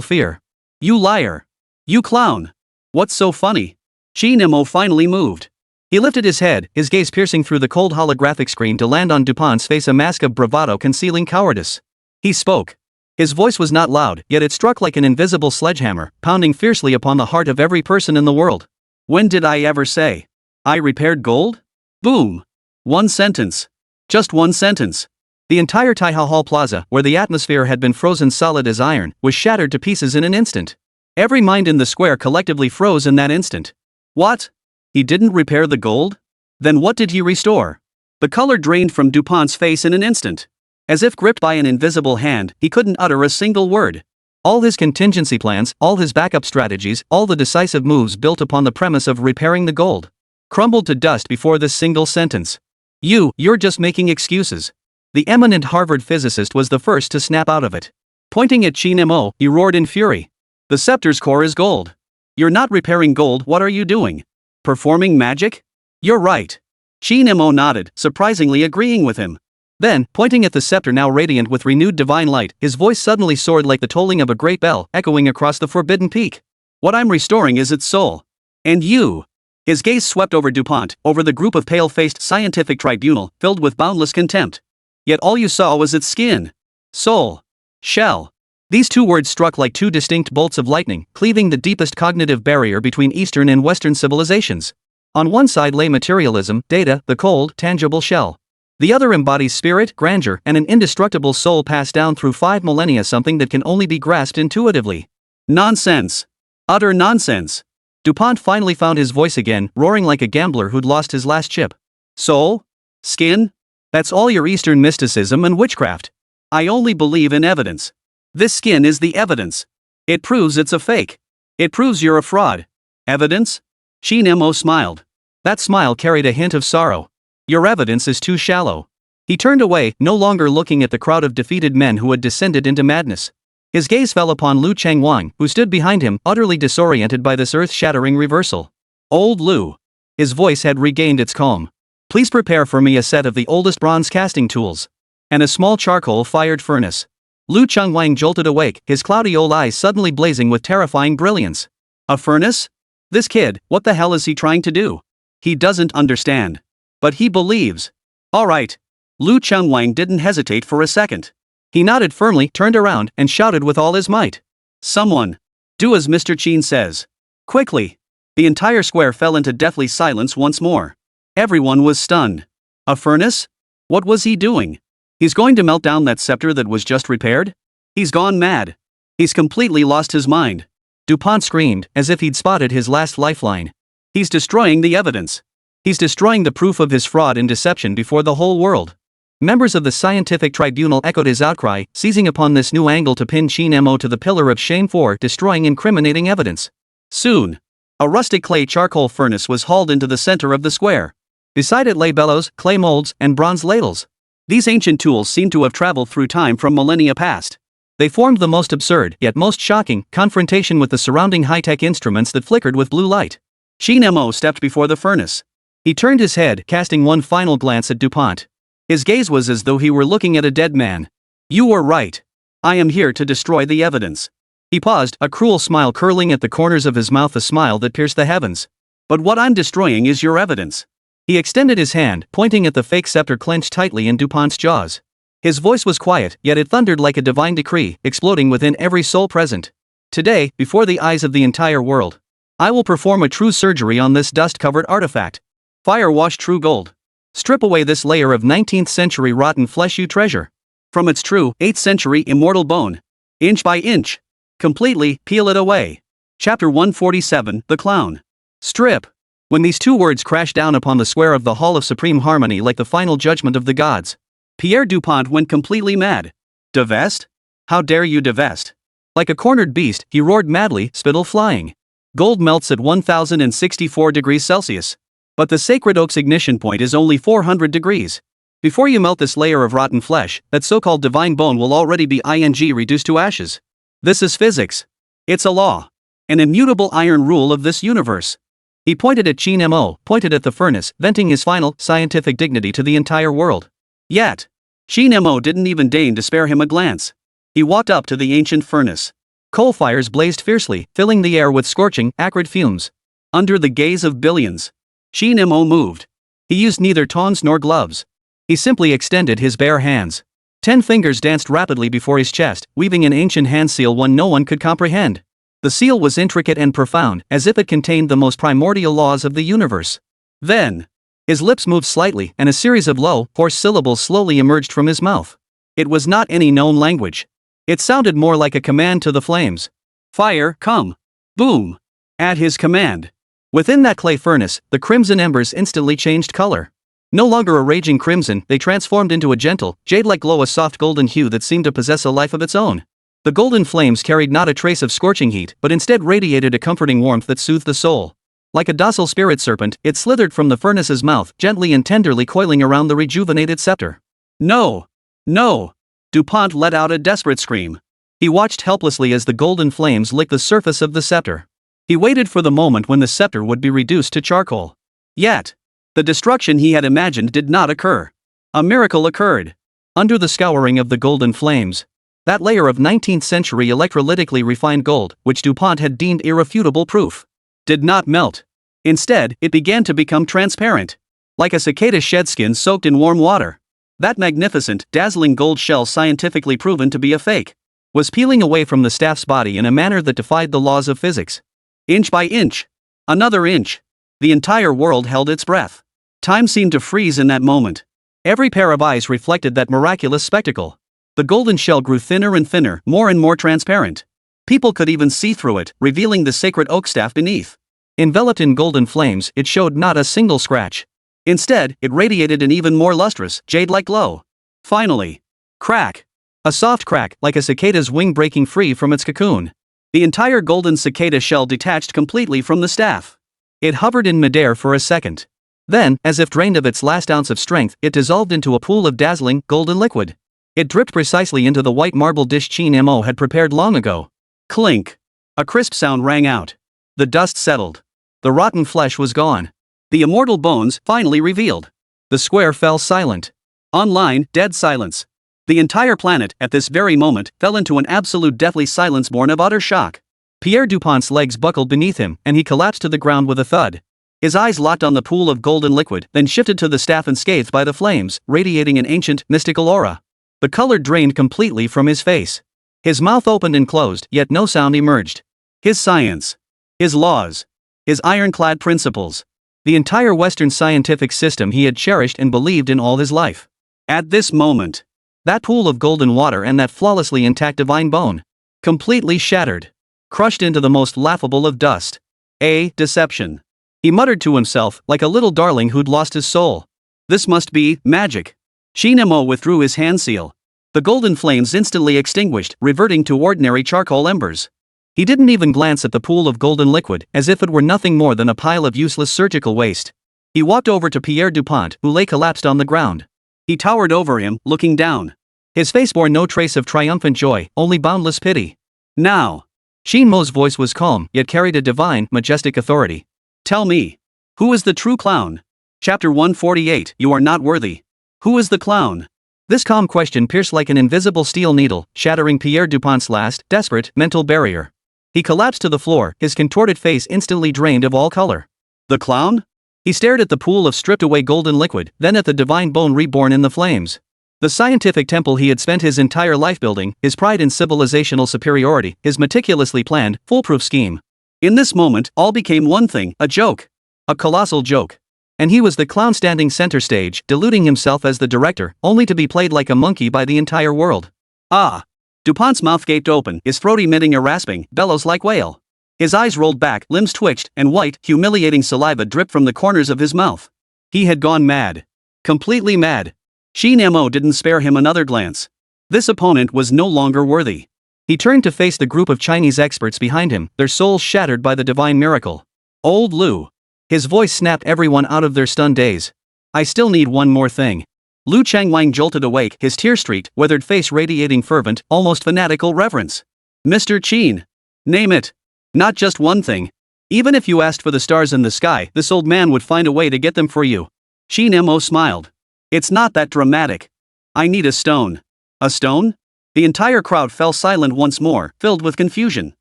Speaker 2: fear. You liar! You clown! What's so funny? Qin Mo finally moved. He lifted his head, his gaze piercing through the cold holographic screen to land on Dupont's face, a mask of bravado concealing cowardice. He spoke. His voice was not loud, yet it struck like an invisible sledgehammer, pounding fiercely upon the heart of every person in the world. When did I ever say I repaired gold? Boom! One sentence. Just one sentence. The entire Taiha Hall Plaza, where the atmosphere had been frozen solid as iron, was shattered to pieces in an instant. Every mind in the square collectively froze in that instant. What? He didn't repair the gold? Then what did he restore? The color drained from Dupont's face in an instant. As if gripped by an invisible hand, he couldn't utter a single word. All his contingency plans, all his backup strategies, all the decisive moves built upon the premise of repairing the gold, crumbled to dust before this single sentence. You're just making excuses. The eminent Harvard physicist was the first to snap out of it. Pointing at Qin Mo, he roared in fury. The scepter's core is gold. You're not repairing gold, what are you doing? Performing magic? You're right. Qin Mo nodded, surprisingly agreeing with him. Then, pointing at the scepter now radiant with renewed divine light, his voice suddenly soared like the tolling of a great bell, echoing across the forbidden peak. What I'm restoring is its soul. And you. His gaze swept over Dupont, over the group of pale-faced scientific tribunal, filled with boundless contempt. Yet all you saw was its skin. Soul. Shell. These two words struck like two distinct bolts of lightning, cleaving the deepest cognitive barrier between Eastern and Western civilizations. On one side lay materialism, data, the cold, tangible shell. The other embodies spirit, grandeur, and an indestructible soul passed down through 5 millennia, something that can only be grasped intuitively. Nonsense. Utter nonsense. Dupont finally found his voice again, roaring like a gambler who'd lost his last chip. Soul? Skin? That's all your Eastern mysticism and witchcraft. I only believe in evidence. This skin is the evidence. It proves it's a fake. It proves you're a fraud. Evidence? Qin Mo smiled. That smile carried a hint of sorrow. Your evidence is too shallow. He turned away, no longer looking at the crowd of defeated men who had descended into madness. His gaze fell upon Liu Changwang, who stood behind him, utterly disoriented by this earth-shattering reversal. Old Liu. His voice had regained its calm. Please prepare for me a set of the oldest bronze casting tools. And a small charcoal-fired furnace. Liu Changwang jolted awake, his cloudy old eyes suddenly blazing with terrifying brilliance. A furnace? This kid, what the hell is he trying to do? He doesn't understand. But he believes. All right. Liu Changwang didn't hesitate for a second. He nodded firmly, turned around, and shouted with all his might. Someone. Do as Mr. Qin says. Quickly. The entire square fell into deathly silence once more. Everyone was stunned. A furnace? What was he doing? He's going to melt down that scepter that was just repaired? He's gone mad. He's completely lost his mind. Dupont screamed, as if he'd spotted his last lifeline. He's destroying the evidence. He's destroying the proof of his fraud and deception before the whole world. Members of the scientific tribunal echoed his outcry, seizing upon this new angle to pin Qin Mo to the pillar of shame for destroying incriminating evidence. Soon, a rustic clay charcoal furnace was hauled into the center of the square. Beside it lay bellows, clay molds, and bronze ladles. These ancient tools seemed to have traveled through time from millennia past. They formed the most absurd, yet most shocking, confrontation with the surrounding high-tech instruments that flickered with blue light. Qin Mo stepped before the furnace. He turned his head, casting one final glance at Dupont. His gaze was as though he were looking at a dead man. You were right. I am here to destroy the evidence. He paused, a cruel smile curling at the corners of his mouth, a smile that pierced the heavens. But what I'm destroying is your evidence.
Speaker 1: He extended his hand, pointing at the fake scepter clenched tightly in DuPont's jaws. His voice was quiet, yet it thundered like a divine decree, exploding within every soul present. Today, before the eyes of the entire world, I will perform a true surgery on this dust-covered artifact. Fire-wash true gold. Strip away this layer of 19th century rotten flesh you treasure. From its true 8th century immortal bone. Inch by inch. Completely peel it away. Chapter 147, The Clown. Strip. When these two words crashed down upon the square of the Hall of Supreme Harmony like the final judgment of the gods, Pierre Dupont went completely mad. Divest? How dare you divest? Like a cornered beast, he roared madly, spittle flying. Gold melts at 1064 degrees Celsius. But the sacred oak's ignition point is only 400 degrees. Before you melt this layer of rotten flesh, that so-called divine bone will already be reduced to ashes. This is physics. It's a law. An immutable iron rule of this universe. He pointed at Qin Mo, pointed at the furnace, venting his final, scientific dignity to the entire world. Yet, Qin Mo didn't even deign to spare him a glance. He walked up to the ancient furnace. Coal fires blazed fiercely, filling the air with scorching, acrid fumes. Under the gaze of billions, Qin Mo moved. He used neither tongs nor gloves. He simply extended his bare hands. 10 fingers danced rapidly before his chest, weaving an ancient hand seal one no one could comprehend. The seal was intricate and profound, as if it contained the most primordial laws of the universe. Then, his lips moved slightly, and a series of low, hoarse syllables slowly emerged from his mouth. It was not any known language. It sounded more like a command to the flames. Fire, come! Boom! At his command. Within that clay furnace, the crimson embers instantly changed color. No longer a raging crimson, they transformed into a gentle, jade-like glow, a soft golden hue that seemed to possess a life of its own. The golden flames carried not a trace of scorching heat, but instead radiated a comforting warmth that soothed the soul. Like a docile spirit serpent, it slithered from the furnace's mouth, gently and tenderly coiling around the rejuvenated scepter. No! No! Dupont let out a desperate scream. He watched helplessly as the golden flames licked the surface of the scepter. He waited for the moment when the scepter would be reduced to charcoal. Yet, the destruction he had imagined did not occur. A miracle occurred. Under the scouring of the golden flames, that layer of 19th century electrolytically refined gold, which Dupont had deemed irrefutable proof, did not melt. Instead, it began to become transparent. Like a cicada's shed skin soaked in warm water. That magnificent, dazzling gold shell, scientifically proven to be a fake, was peeling away from the staff's body in a manner that defied the laws of physics. Inch by inch. Another inch. The entire world held its breath. Time seemed to freeze in that moment. Every pair of eyes reflected that miraculous spectacle. The golden shell grew thinner and thinner, more and more transparent. People could even see through it, revealing the sacred oak staff beneath. Enveloped in golden flames, it showed not a single scratch. Instead, it radiated an even more lustrous, jade-like glow. Finally. Crack. A soft crack, like a cicada's wing breaking free from its cocoon. The entire golden cicada shell detached completely from the staff. It hovered in midair for a second. Then, as if drained of its last ounce of strength, it dissolved into a pool of dazzling, golden liquid. It dripped precisely into the white marble dish Qin Mo had prepared long ago. Clink. A crisp sound rang out. The dust settled. The rotten flesh was gone. The immortal bones, finally revealed. The square fell silent. Online, dead silence. The entire planet, at this very moment, fell into an absolute deathly silence born of utter shock. Pierre Dupont's legs buckled beneath him, and he collapsed to the ground with a thud. His eyes locked on the pool of golden liquid, then shifted to the staff unscathed by the flames, radiating an ancient, mystical aura. The color drained completely from his face. His mouth opened and closed, yet no sound emerged. His science. His laws. His ironclad principles. The entire Western scientific system he had cherished and believed in all his life. At this moment, that pool of golden water and that flawlessly intact divine bone, completely shattered, crushed into the most laughable of dust. A deception. He muttered to himself, like a little darling who'd lost his soul. This must be magic. Qin Mo withdrew his hand seal. The golden flames instantly extinguished, reverting to ordinary charcoal embers. He didn't even glance at the pool of golden liquid, as if it were nothing more than a pile of useless surgical waste. He walked over to Pierre Dupont, who lay collapsed on the ground. He towered over him, looking down. His face bore no trace of triumphant joy, only boundless pity. Now. Qin Mo's voice was calm, yet carried a divine, majestic authority. Tell me. Who is the true clown? Chapter 148, You Are Not Worthy. Who is the clown? This calm question pierced like an invisible steel needle, shattering Pierre Dupont's last, desperate, mental barrier. He collapsed to the floor, his contorted face instantly drained of all color. The clown? He stared at the pool of stripped-away golden liquid, then at the divine bone reborn in the flames. The scientific temple he had spent his entire life building, his pride in civilizational superiority, his meticulously planned, foolproof scheme. In this moment, all became one thing, a joke. A colossal joke. And he was the clown standing center stage, deluding himself as the director, only to be played like a monkey by the entire world. Ah! DuPont's mouth gaped open, his throat emitting a rasping, bellows like wail. His eyes rolled back, limbs twitched, and white, humiliating saliva dripped from the corners of his mouth. He had gone mad. Completely mad. Qin Mo didn't spare him another glance. This opponent was no longer worthy. He turned to face the group of Chinese experts behind him, their souls shattered by the divine miracle. Old Liu. His voice snapped everyone out of their stunned daze. I still need one more thing. Liu Changwang jolted awake, his tear-streaked, weathered face radiating fervent, almost fanatical reverence. Mr. Qin. Name it. Not just one thing. Even if you asked for the stars in the sky, this old man would find a way to get them for you. Qin Mo smiled. It's not that dramatic. I need a stone. A stone? The entire crowd fell silent once more, filled with confusion.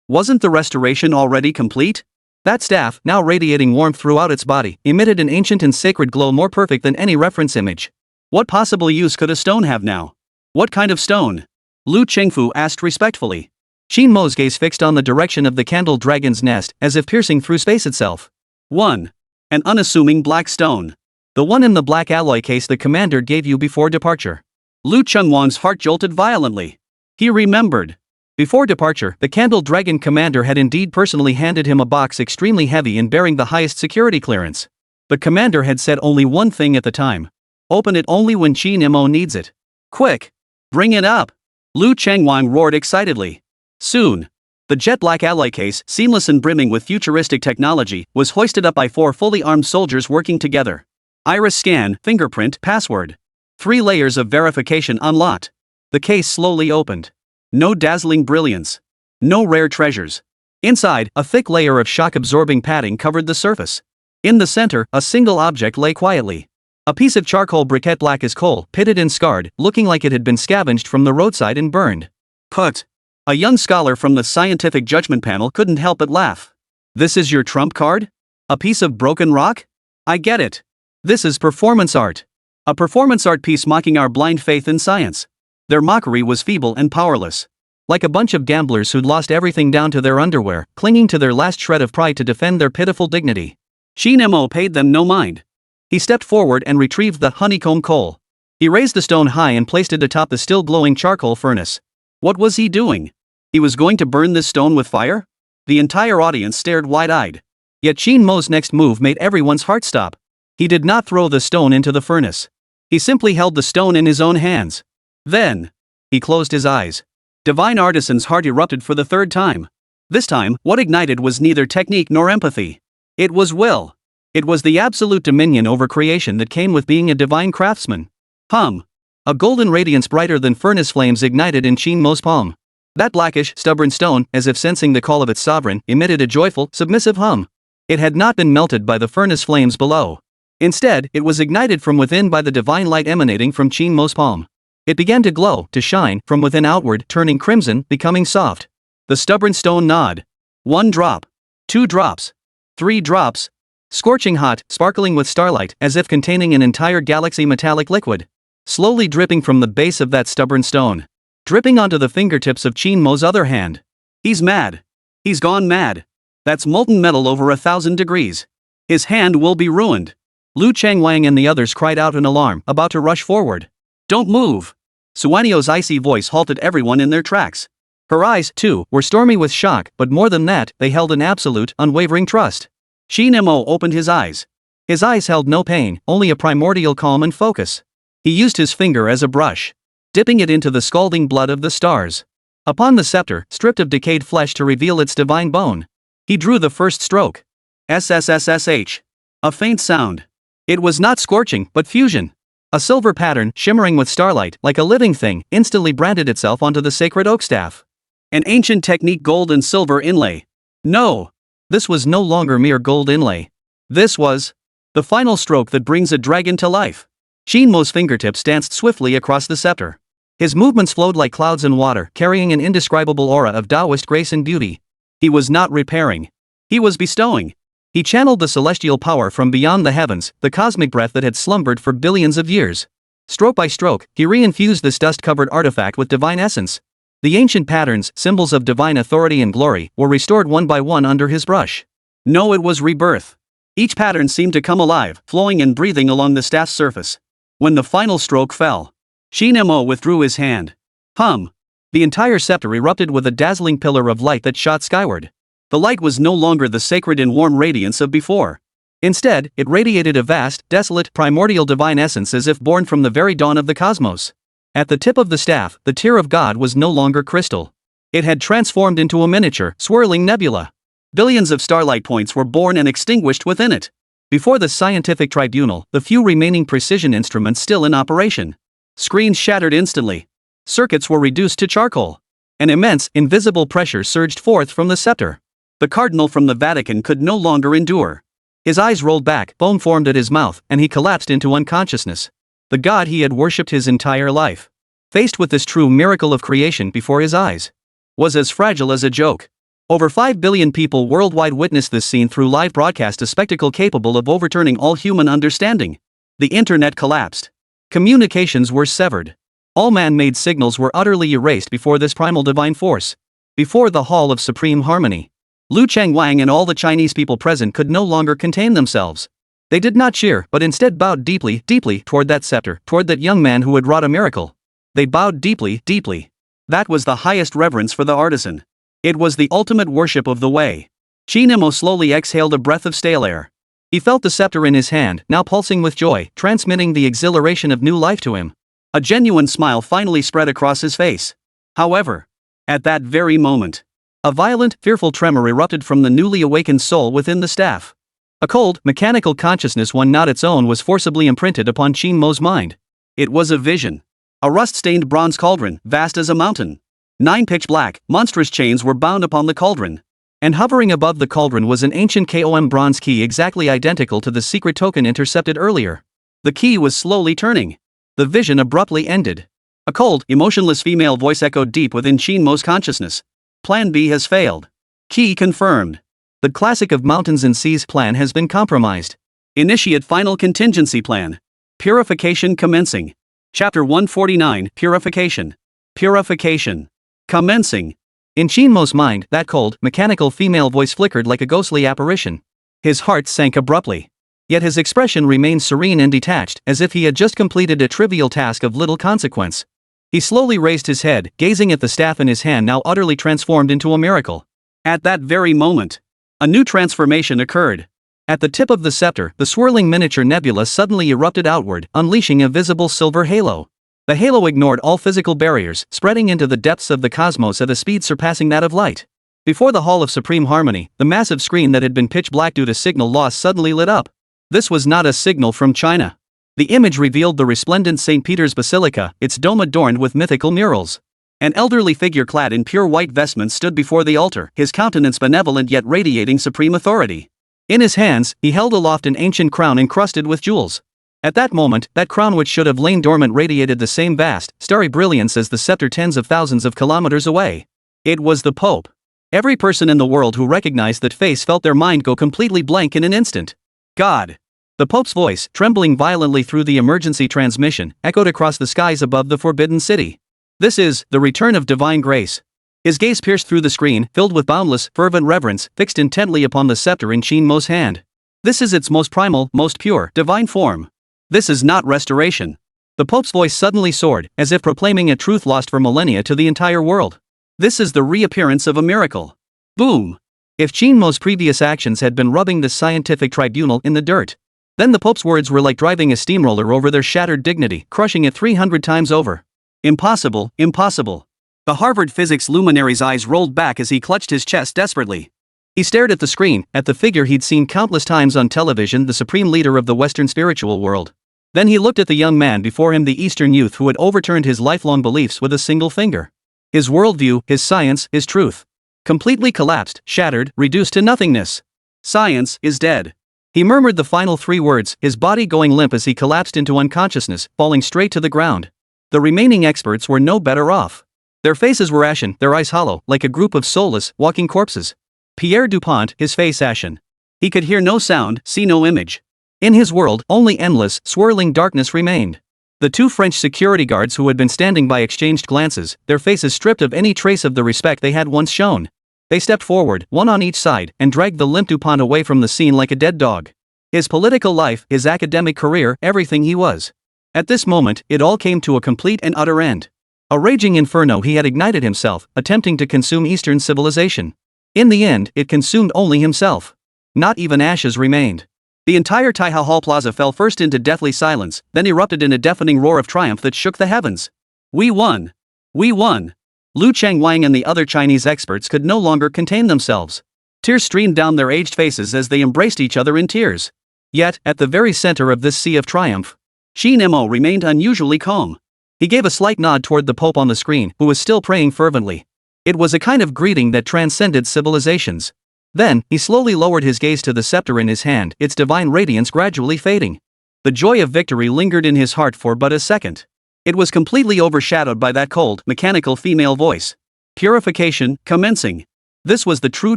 Speaker 1: Wasn't the restoration already complete? That staff, now radiating warmth throughout its body, emitted an ancient and sacred glow more perfect than any reference image. What possible use could a stone have now? What kind of stone? Lu Chengfu asked respectfully. Qin Mo's gaze fixed on the direction of the candle dragon's nest, as if piercing through space itself. 1. An unassuming black stone. The one in the black alloy case the commander gave you before departure. Liu Chengwang's heart jolted violently. He remembered. Before departure, the Candle Dragon commander had indeed personally handed him a box extremely heavy and bearing the highest security clearance. But commander had said only one thing at the time. Open it only when Qin Mo needs it. Quick! Bring it up! Liu Chengwang roared excitedly. Soon. The jet black alloy case, seamless and brimming with futuristic technology, was hoisted up by 4 fully armed soldiers working together. Iris scan, fingerprint, password. 3 layers of verification unlocked. The case slowly opened. No dazzling brilliance. No rare treasures. Inside, a thick layer of shock-absorbing padding covered the surface. In the center, a single object lay quietly. A piece of charcoal briquette black as coal, pitted and scarred, looking like it had been scavenged from the roadside and burned. Put. A young scholar from the scientific judgment panel couldn't help but laugh. This is your trump card? A piece of broken rock? I get it. This is performance art. A performance art piece mocking our blind faith in science. Their mockery was feeble and powerless. Like a bunch of gamblers who'd lost everything down to their underwear, clinging to their last shred of pride to defend their pitiful dignity. Qin Mo paid them no mind. He stepped forward and retrieved the honeycomb coal. He raised the stone high and placed it atop the still glowing charcoal furnace. What was he doing? He was going to burn this stone with fire? The entire audience stared wide-eyed. Yet Qin Mo's next move made everyone's heart stop. He did not throw the stone into the furnace. He simply held the stone in his own hands. Then, he closed his eyes. Divine Artisan's heart erupted for the 3rd time. This time, what ignited was neither technique nor empathy. It was will. It was the absolute dominion over creation that came with being a divine craftsman. Hum. A golden radiance brighter than furnace flames ignited in Qin Mo's palm. That blackish, stubborn stone, as if sensing the call of its sovereign, emitted a joyful, submissive hum. It had not been melted by the furnace flames below. Instead, it was ignited from within by the divine light emanating from Qin Mo's palm. It began to glow, to shine, from within outward, turning crimson, becoming soft. The stubborn stone gnawed. 1 drop. 2 drops. 3 drops. Scorching hot, sparkling with starlight, as if containing an entire galaxy metallic liquid. Slowly dripping from the base of that stubborn stone. Dripping onto the fingertips of Qin Mo's other hand. He's mad. He's gone mad. That's molten metal over 1,000 degrees. His hand will be ruined. Liu Changwang and the others cried out in alarm, about to rush forward. Don't move! Suanio's icy voice halted everyone in their tracks. Her eyes, too, were stormy with shock, but more than that, they held an absolute, unwavering trust. Qin Mo opened his eyes. His eyes held no pain, only a primordial calm and focus. He used his finger as a brush, dipping it into the scalding blood of the stars. Upon the scepter, stripped of decayed flesh to reveal its divine bone. He drew the first stroke. SSSSH. A faint sound. It was not scorching, but fusion. A silver pattern, shimmering with starlight, like a living thing, instantly branded itself onto the sacred oak staff. An ancient technique gold and silver inlay. No! This was no longer mere gold inlay. This was the final stroke that brings a dragon to life. Qin Mo's fingertips danced swiftly across the scepter. His movements flowed like clouds in water, carrying an indescribable aura of Taoist grace and beauty. He was not repairing. He was bestowing. He channeled the celestial power from beyond the heavens, the cosmic breath that had slumbered for billions of years. Stroke by stroke, he reinfused this dust-covered artifact with divine essence. The ancient patterns, symbols of divine authority and glory, were restored one by one under his brush. No, it was rebirth. Each pattern seemed to come alive, flowing and breathing along the staff's surface. When the final stroke fell, Qin Mo withdrew his hand. The entire scepter erupted with a dazzling pillar of light that shot skyward. The light was no longer the sacred and warm radiance of before. Instead, it radiated a vast, desolate, primordial divine essence as if born from the very dawn of the cosmos. At the tip of the staff, the tear of God was no longer crystal. It had transformed into a miniature, swirling nebula. Billions of starlight points were born and extinguished within it. Before the scientific tribunal, the few remaining precision instruments still in operation. Screens shattered instantly. Circuits were reduced to charcoal. An immense, invisible pressure surged forth from the scepter. The cardinal from the Vatican could no longer endure. His eyes rolled back, foam formed at his mouth, and he collapsed into unconsciousness. The God he had worshipped his entire life, faced with this true miracle of creation before his eyes, was as fragile as a joke. Over 5 billion people worldwide witnessed this scene through live broadcast, a spectacle capable of overturning all human understanding. The internet collapsed. Communications were severed. All man-made signals were utterly erased before this primal divine force. Before the Hall of Supreme Harmony, Liu Changwang and all the Chinese people present could no longer contain themselves. They did not cheer, but instead bowed deeply, deeply toward that scepter, toward that young man who had wrought a miracle. They bowed deeply, deeply. That was the highest reverence for the artisan. It was the ultimate worship of the way. Qin Mo slowly exhaled a breath of stale air. He felt the scepter in his hand, now pulsing with joy, transmitting the exhilaration of new life to him. A genuine smile finally spread across his face. However, at that very moment, a violent, fearful tremor erupted from the newly awakened soul within the staff. A cold, mechanical consciousness, one not its own, was forcibly imprinted upon Qin Mo's mind. It was a vision. A rust-stained bronze cauldron, vast as a mountain. 9 pitch black, monstrous chains were bound upon the cauldron. And hovering above the cauldron was an ancient bronze key exactly identical to the secret token intercepted earlier. The key was slowly turning. The vision abruptly ended. A cold, emotionless female voice echoed deep within Qin Mo's consciousness. Plan B has failed. Key confirmed. The classic of mountains and seas plan has been compromised. Initiate final contingency plan. Purification commencing. Chapter 149, Purification. Purification. Commencing. In Qin Mo's mind, that cold, mechanical female voice flickered like a ghostly apparition. His heart sank abruptly. Yet his expression remained serene and detached, as if he had just completed a trivial task of little consequence. He slowly raised his head, gazing at the staff in his hand, now utterly transformed into a miracle. At that very moment, a new transformation occurred. At the tip of the scepter, the swirling miniature nebula suddenly erupted outward, unleashing a visible silver halo. The halo ignored all physical barriers, spreading into the depths of the cosmos at a speed surpassing that of light. Before the Hall of Supreme Harmony, the massive screen that had been pitch black due to signal loss suddenly lit up. This was not a signal from China. The image revealed the resplendent St. Peter's Basilica, its dome adorned with mythical murals. An elderly figure clad in pure white vestments stood before the altar, his countenance benevolent yet radiating supreme authority. In his hands, he held aloft an ancient crown encrusted with jewels. At that moment, that crown which should have lain dormant radiated the same vast, starry brilliance as the scepter tens of thousands of kilometers away. It was the Pope. Every person in the world who recognized that face felt their mind go completely blank in an instant. God. The Pope's voice, trembling violently through the emergency transmission, echoed across the skies above the Forbidden City. This is the return of divine grace. His gaze pierced through the screen, filled with boundless, fervent reverence, fixed intently upon the scepter in Qin Mo's hand. This is its most primal, most pure, divine form. This is not restoration. The Pope's voice suddenly soared, as if proclaiming a truth lost for millennia to the entire world. This is the reappearance of a miracle. Boom! If Qin Mo's previous actions had been rubbing the scientific tribunal in the dirt, then the Pope's words were like driving a steamroller over their shattered dignity, crushing it 300 times over. Impossible, impossible. The Harvard physics luminary's eyes rolled back as he clutched his chest desperately. He stared at the screen, at the figure he'd seen countless times on television, the supreme leader of the Western spiritual world. Then he looked at the young man before him, the Eastern youth who had overturned his lifelong beliefs with a single finger. His worldview, his science, his truth. Completely collapsed, shattered, reduced to nothingness. Science is dead. He murmured the final 3 words, his body going limp as he collapsed into unconsciousness, falling straight to the ground. The remaining experts were no better off. Their faces were ashen, their eyes hollow, like a group of soulless, walking corpses. Pierre Dupont, his face ashen.
Speaker 2: He could hear no sound, see no image.
Speaker 1: In his world, only endless, swirling darkness remained. The two French security guards who had been standing by exchanged glances, their faces stripped of any trace of the respect they had once shown. They stepped forward, one on each side, and dragged the limp Dupont away from the scene like a dead dog. His political life, his academic career, everything he was. At this moment, it all came to a complete and utter end. A raging inferno he had ignited himself, attempting to consume Eastern civilization. In the end, it consumed only himself. Not even ashes remained. The entire Taihao Hall Plaza fell first into deathly silence, then erupted in a deafening roar of triumph that shook the heavens. We won! We won! Liu Changwang and the other Chinese experts could no longer contain themselves. Tears streamed down their aged faces as they embraced each other in tears. Yet, at the very center of this sea of triumph, Qin Mo remained unusually calm. He gave a slight nod toward the Pope on the screen, who was still praying fervently. It was a kind of greeting that transcended civilizations. Then, he slowly lowered his gaze to the scepter in his hand, its divine radiance gradually fading. The joy of victory lingered in his heart for but a second. It was completely overshadowed by that cold, mechanical female voice. Purification, commencing. This was the true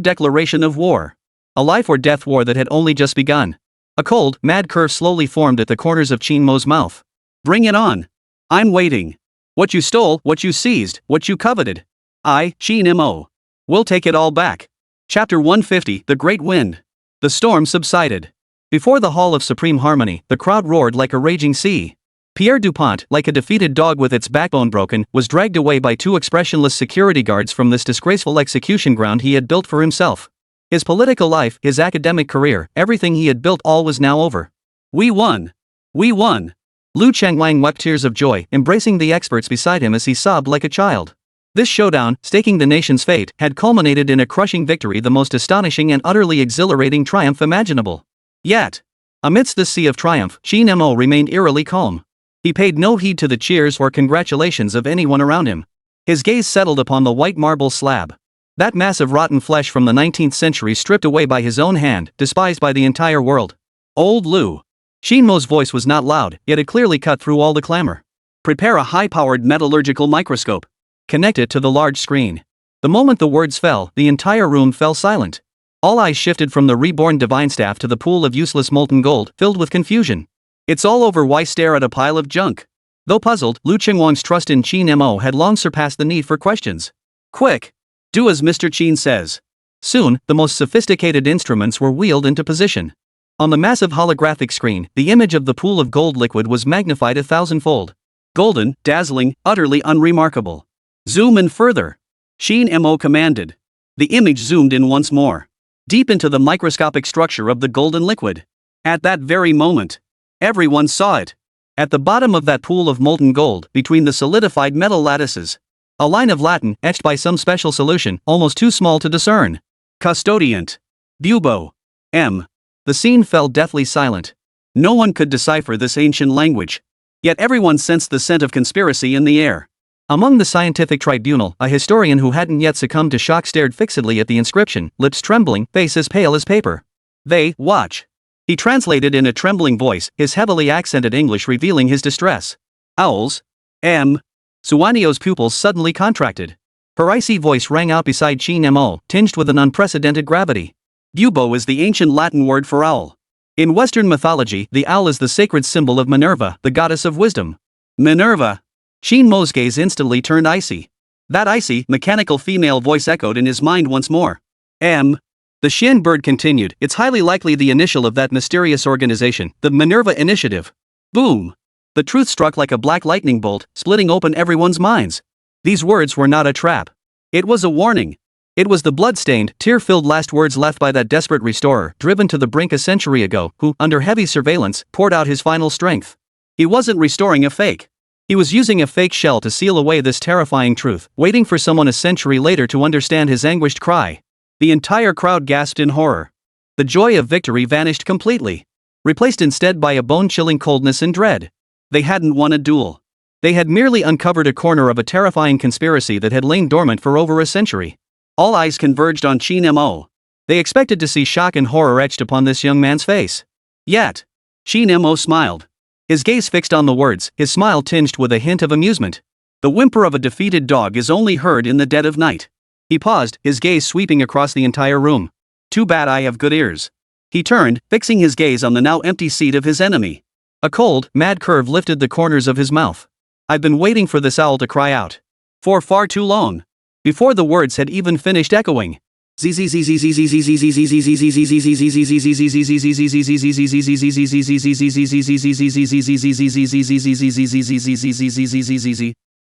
Speaker 1: declaration of war. A life or death war that had only just begun. A cold, mad curve slowly formed at the corners of Qin Mo's mouth. Bring it on. I'm waiting. What you stole, what you seized, what you coveted. I, Qin Mo, will take it all back. Chapter 150, The Great Wind. The storm subsided. Before the Hall of Supreme Harmony, the crowd roared like a raging sea. Pierre Dupont, like a defeated dog with its backbone broken, was dragged away by two expressionless security guards from this disgraceful execution ground he had built for himself. His political life, his academic career, everything he had built, all was now over. We won! We won! Liu Changwang wept tears of joy, embracing the experts beside him as he sobbed like a child. This showdown, staking the nation's fate, had culminated in a crushing victory, the most astonishing and utterly exhilarating triumph imaginable. Yet, amidst this sea of triumph, Qin Mo remained eerily calm. He paid no heed to the cheers or congratulations of anyone around him. His gaze settled upon the white marble slab. That mass of rotten flesh from the 19th century stripped away by his own hand, despised by the entire world. Old Liu. Qin Mo's voice was not loud, yet it clearly cut through all the clamor. Prepare a high-powered metallurgical microscope. Connect it to the large screen. The moment the words fell, the entire room fell silent. All eyes shifted from the reborn divine staff to the pool of useless molten gold, filled with confusion. It's all over, why stare at a pile of junk? Though puzzled, Liu Chengwang's trust in Qin Mo had long surpassed the need for questions. Quick! Do as Mr. Qin says. Soon, the most sophisticated instruments were wheeled into position. On the massive holographic screen, the image of the pool of gold liquid was magnified 1,000-fold. Golden, dazzling, utterly unremarkable. Zoom in further. Qin Mo commanded. The image zoomed in once more. Deep into the microscopic structure of the golden liquid. At that very moment, everyone saw it. At the bottom of that pool of molten gold, between the solidified metal lattices, a line of Latin, etched by some special solution, almost too small to discern. Custodiant. Bubo. M. The scene fell deathly silent. No one could decipher this ancient language. Yet everyone sensed the scent of conspiracy in the air. Among the scientific tribunal, a historian who hadn't yet succumbed to shock stared fixedly at the inscription, lips trembling, face as pale as paper. They watch. He translated in a trembling voice, his heavily accented English revealing his distress. Owls. M. Suanio's pupils suddenly contracted. Her icy voice rang out beside Qin Mo, tinged with an unprecedented gravity. Bubo is the ancient Latin word for owl. In Western mythology, the owl is the sacred symbol of Minerva, the goddess of wisdom. Minerva. Qin Mo's gaze instantly turned icy. That icy, mechanical female voice echoed in his mind once more. M. The Xin bird continued, it's highly likely the initial of that mysterious organization, the Minerva Initiative. Boom! The truth struck like a black lightning bolt, splitting open everyone's minds. These words were not a trap. It was a warning. It was the blood-stained, tear-filled last words left by that desperate restorer, driven to the brink a century ago, who, under heavy surveillance, poured out his final strength. He wasn't restoring a fake. He was using a fake shell to seal away this terrifying truth, waiting for someone a century later to understand his anguished cry. The entire crowd gasped in horror. The joy of victory vanished completely, replaced instead by a bone-chilling coldness and dread. They hadn't won a duel. They had merely uncovered a corner of a terrifying conspiracy that had lain dormant for over a century. All eyes converged on Qin Mo. They expected to see shock and horror etched upon this young man's face. Yet, Qin Mo smiled. His gaze fixed on the words, his smile tinged with a hint of amusement. The whimper of a defeated dog is only heard in the dead of night. He paused, his gaze sweeping across the entire room. Too bad I have good ears.
Speaker 2: He turned, fixing his gaze on the now empty seat of his enemy.
Speaker 1: A cold, mad curve lifted the corners of his mouth.
Speaker 2: I've been waiting for this owl to cry out. For far too long. Before the words had even finished echoing.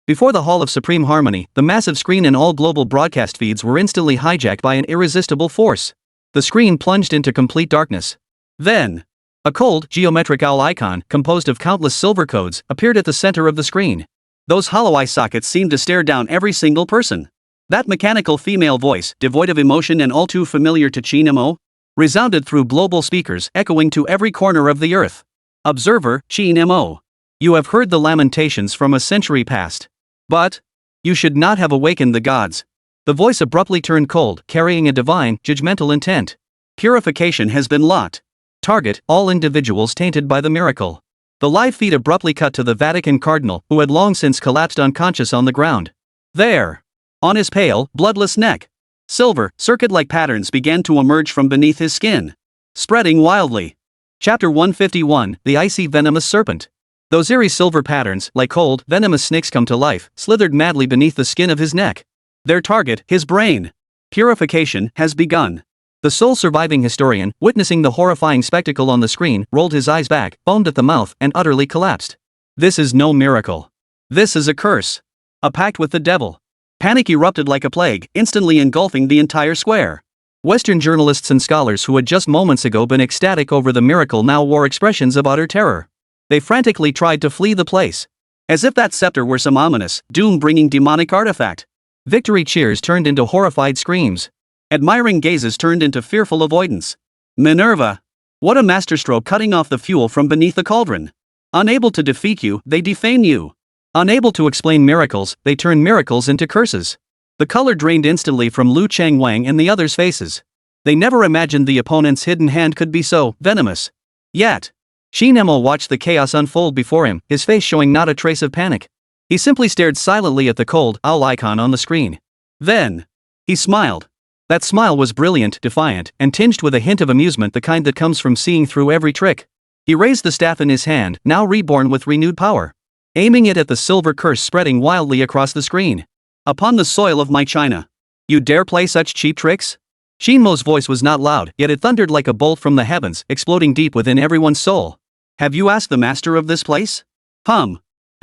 Speaker 1: Before the Hall of Supreme Harmony, the massive screen and all global broadcast feeds were instantly hijacked by an irresistible force. The screen plunged into complete darkness.
Speaker 2: Then,
Speaker 1: a cold, geometric owl icon, composed of countless silver codes, appeared at the center of the screen.
Speaker 2: Those hollow eye sockets seemed to stare down every single person. That mechanical female voice, devoid of emotion and all too familiar to Qin Mo, resounded through global speakers, echoing to every corner of the earth. Observer, Qin Mo. You have heard the lamentations from a century past. But you should not have awakened the gods.
Speaker 1: The voice abruptly turned cold, carrying a divine, judgmental intent.
Speaker 2: Purification has been locked.
Speaker 1: Target, all individuals tainted by the miracle. The live feed abruptly cut to the Vatican cardinal, who had long since collapsed unconscious on the ground.
Speaker 2: There, on his pale, bloodless neck, silver, circuit-like patterns began to emerge from beneath his skin, spreading wildly.
Speaker 1: Chapter 151, The Icy Venomous Serpent. Those eerie silver patterns, like cold, venomous snakes come to life, slithered madly beneath the skin of his neck.
Speaker 2: Their target, his brain. Purification has begun.
Speaker 1: The sole surviving historian, witnessing the horrifying spectacle on the screen, rolled his eyes back, foamed at the mouth, and utterly collapsed.
Speaker 2: This is no miracle. This is a curse. A pact with the devil. Panic erupted like a plague, instantly engulfing the entire square.
Speaker 1: Western journalists and scholars who had just moments ago been ecstatic over the miracle now wore expressions of utter terror.
Speaker 2: They frantically tried to flee the place. As if that scepter were some ominous, doom-bringing demonic artifact.
Speaker 1: Victory cheers turned into horrified screams.
Speaker 2: Admiring gazes turned into fearful avoidance. Minerva! What a masterstroke cutting off the fuel from beneath the cauldron. Unable to defeat you, they defame you.
Speaker 1: Unable to explain miracles, they turn miracles into curses.
Speaker 2: The color drained instantly from Lu Changwang and the others' faces. They never imagined the opponent's hidden hand could be so venomous. Yet,
Speaker 1: Qin Mo watched the chaos unfold before him, his face showing not a trace of panic. He simply stared silently at the cold, owl icon on the screen.
Speaker 2: Then, he smiled.
Speaker 1: That smile was brilliant, defiant, and tinged with a hint of amusement, the kind that comes from seeing through every trick. He raised the staff in his hand, now reborn with renewed power, aiming it at the silver curse spreading wildly across the screen.
Speaker 2: Upon the soil of my China. You dare play such cheap tricks?
Speaker 1: Qin Mo's voice was not loud, yet it thundered like a bolt from the heavens, exploding deep within everyone's soul.
Speaker 2: Have you asked the master of this place?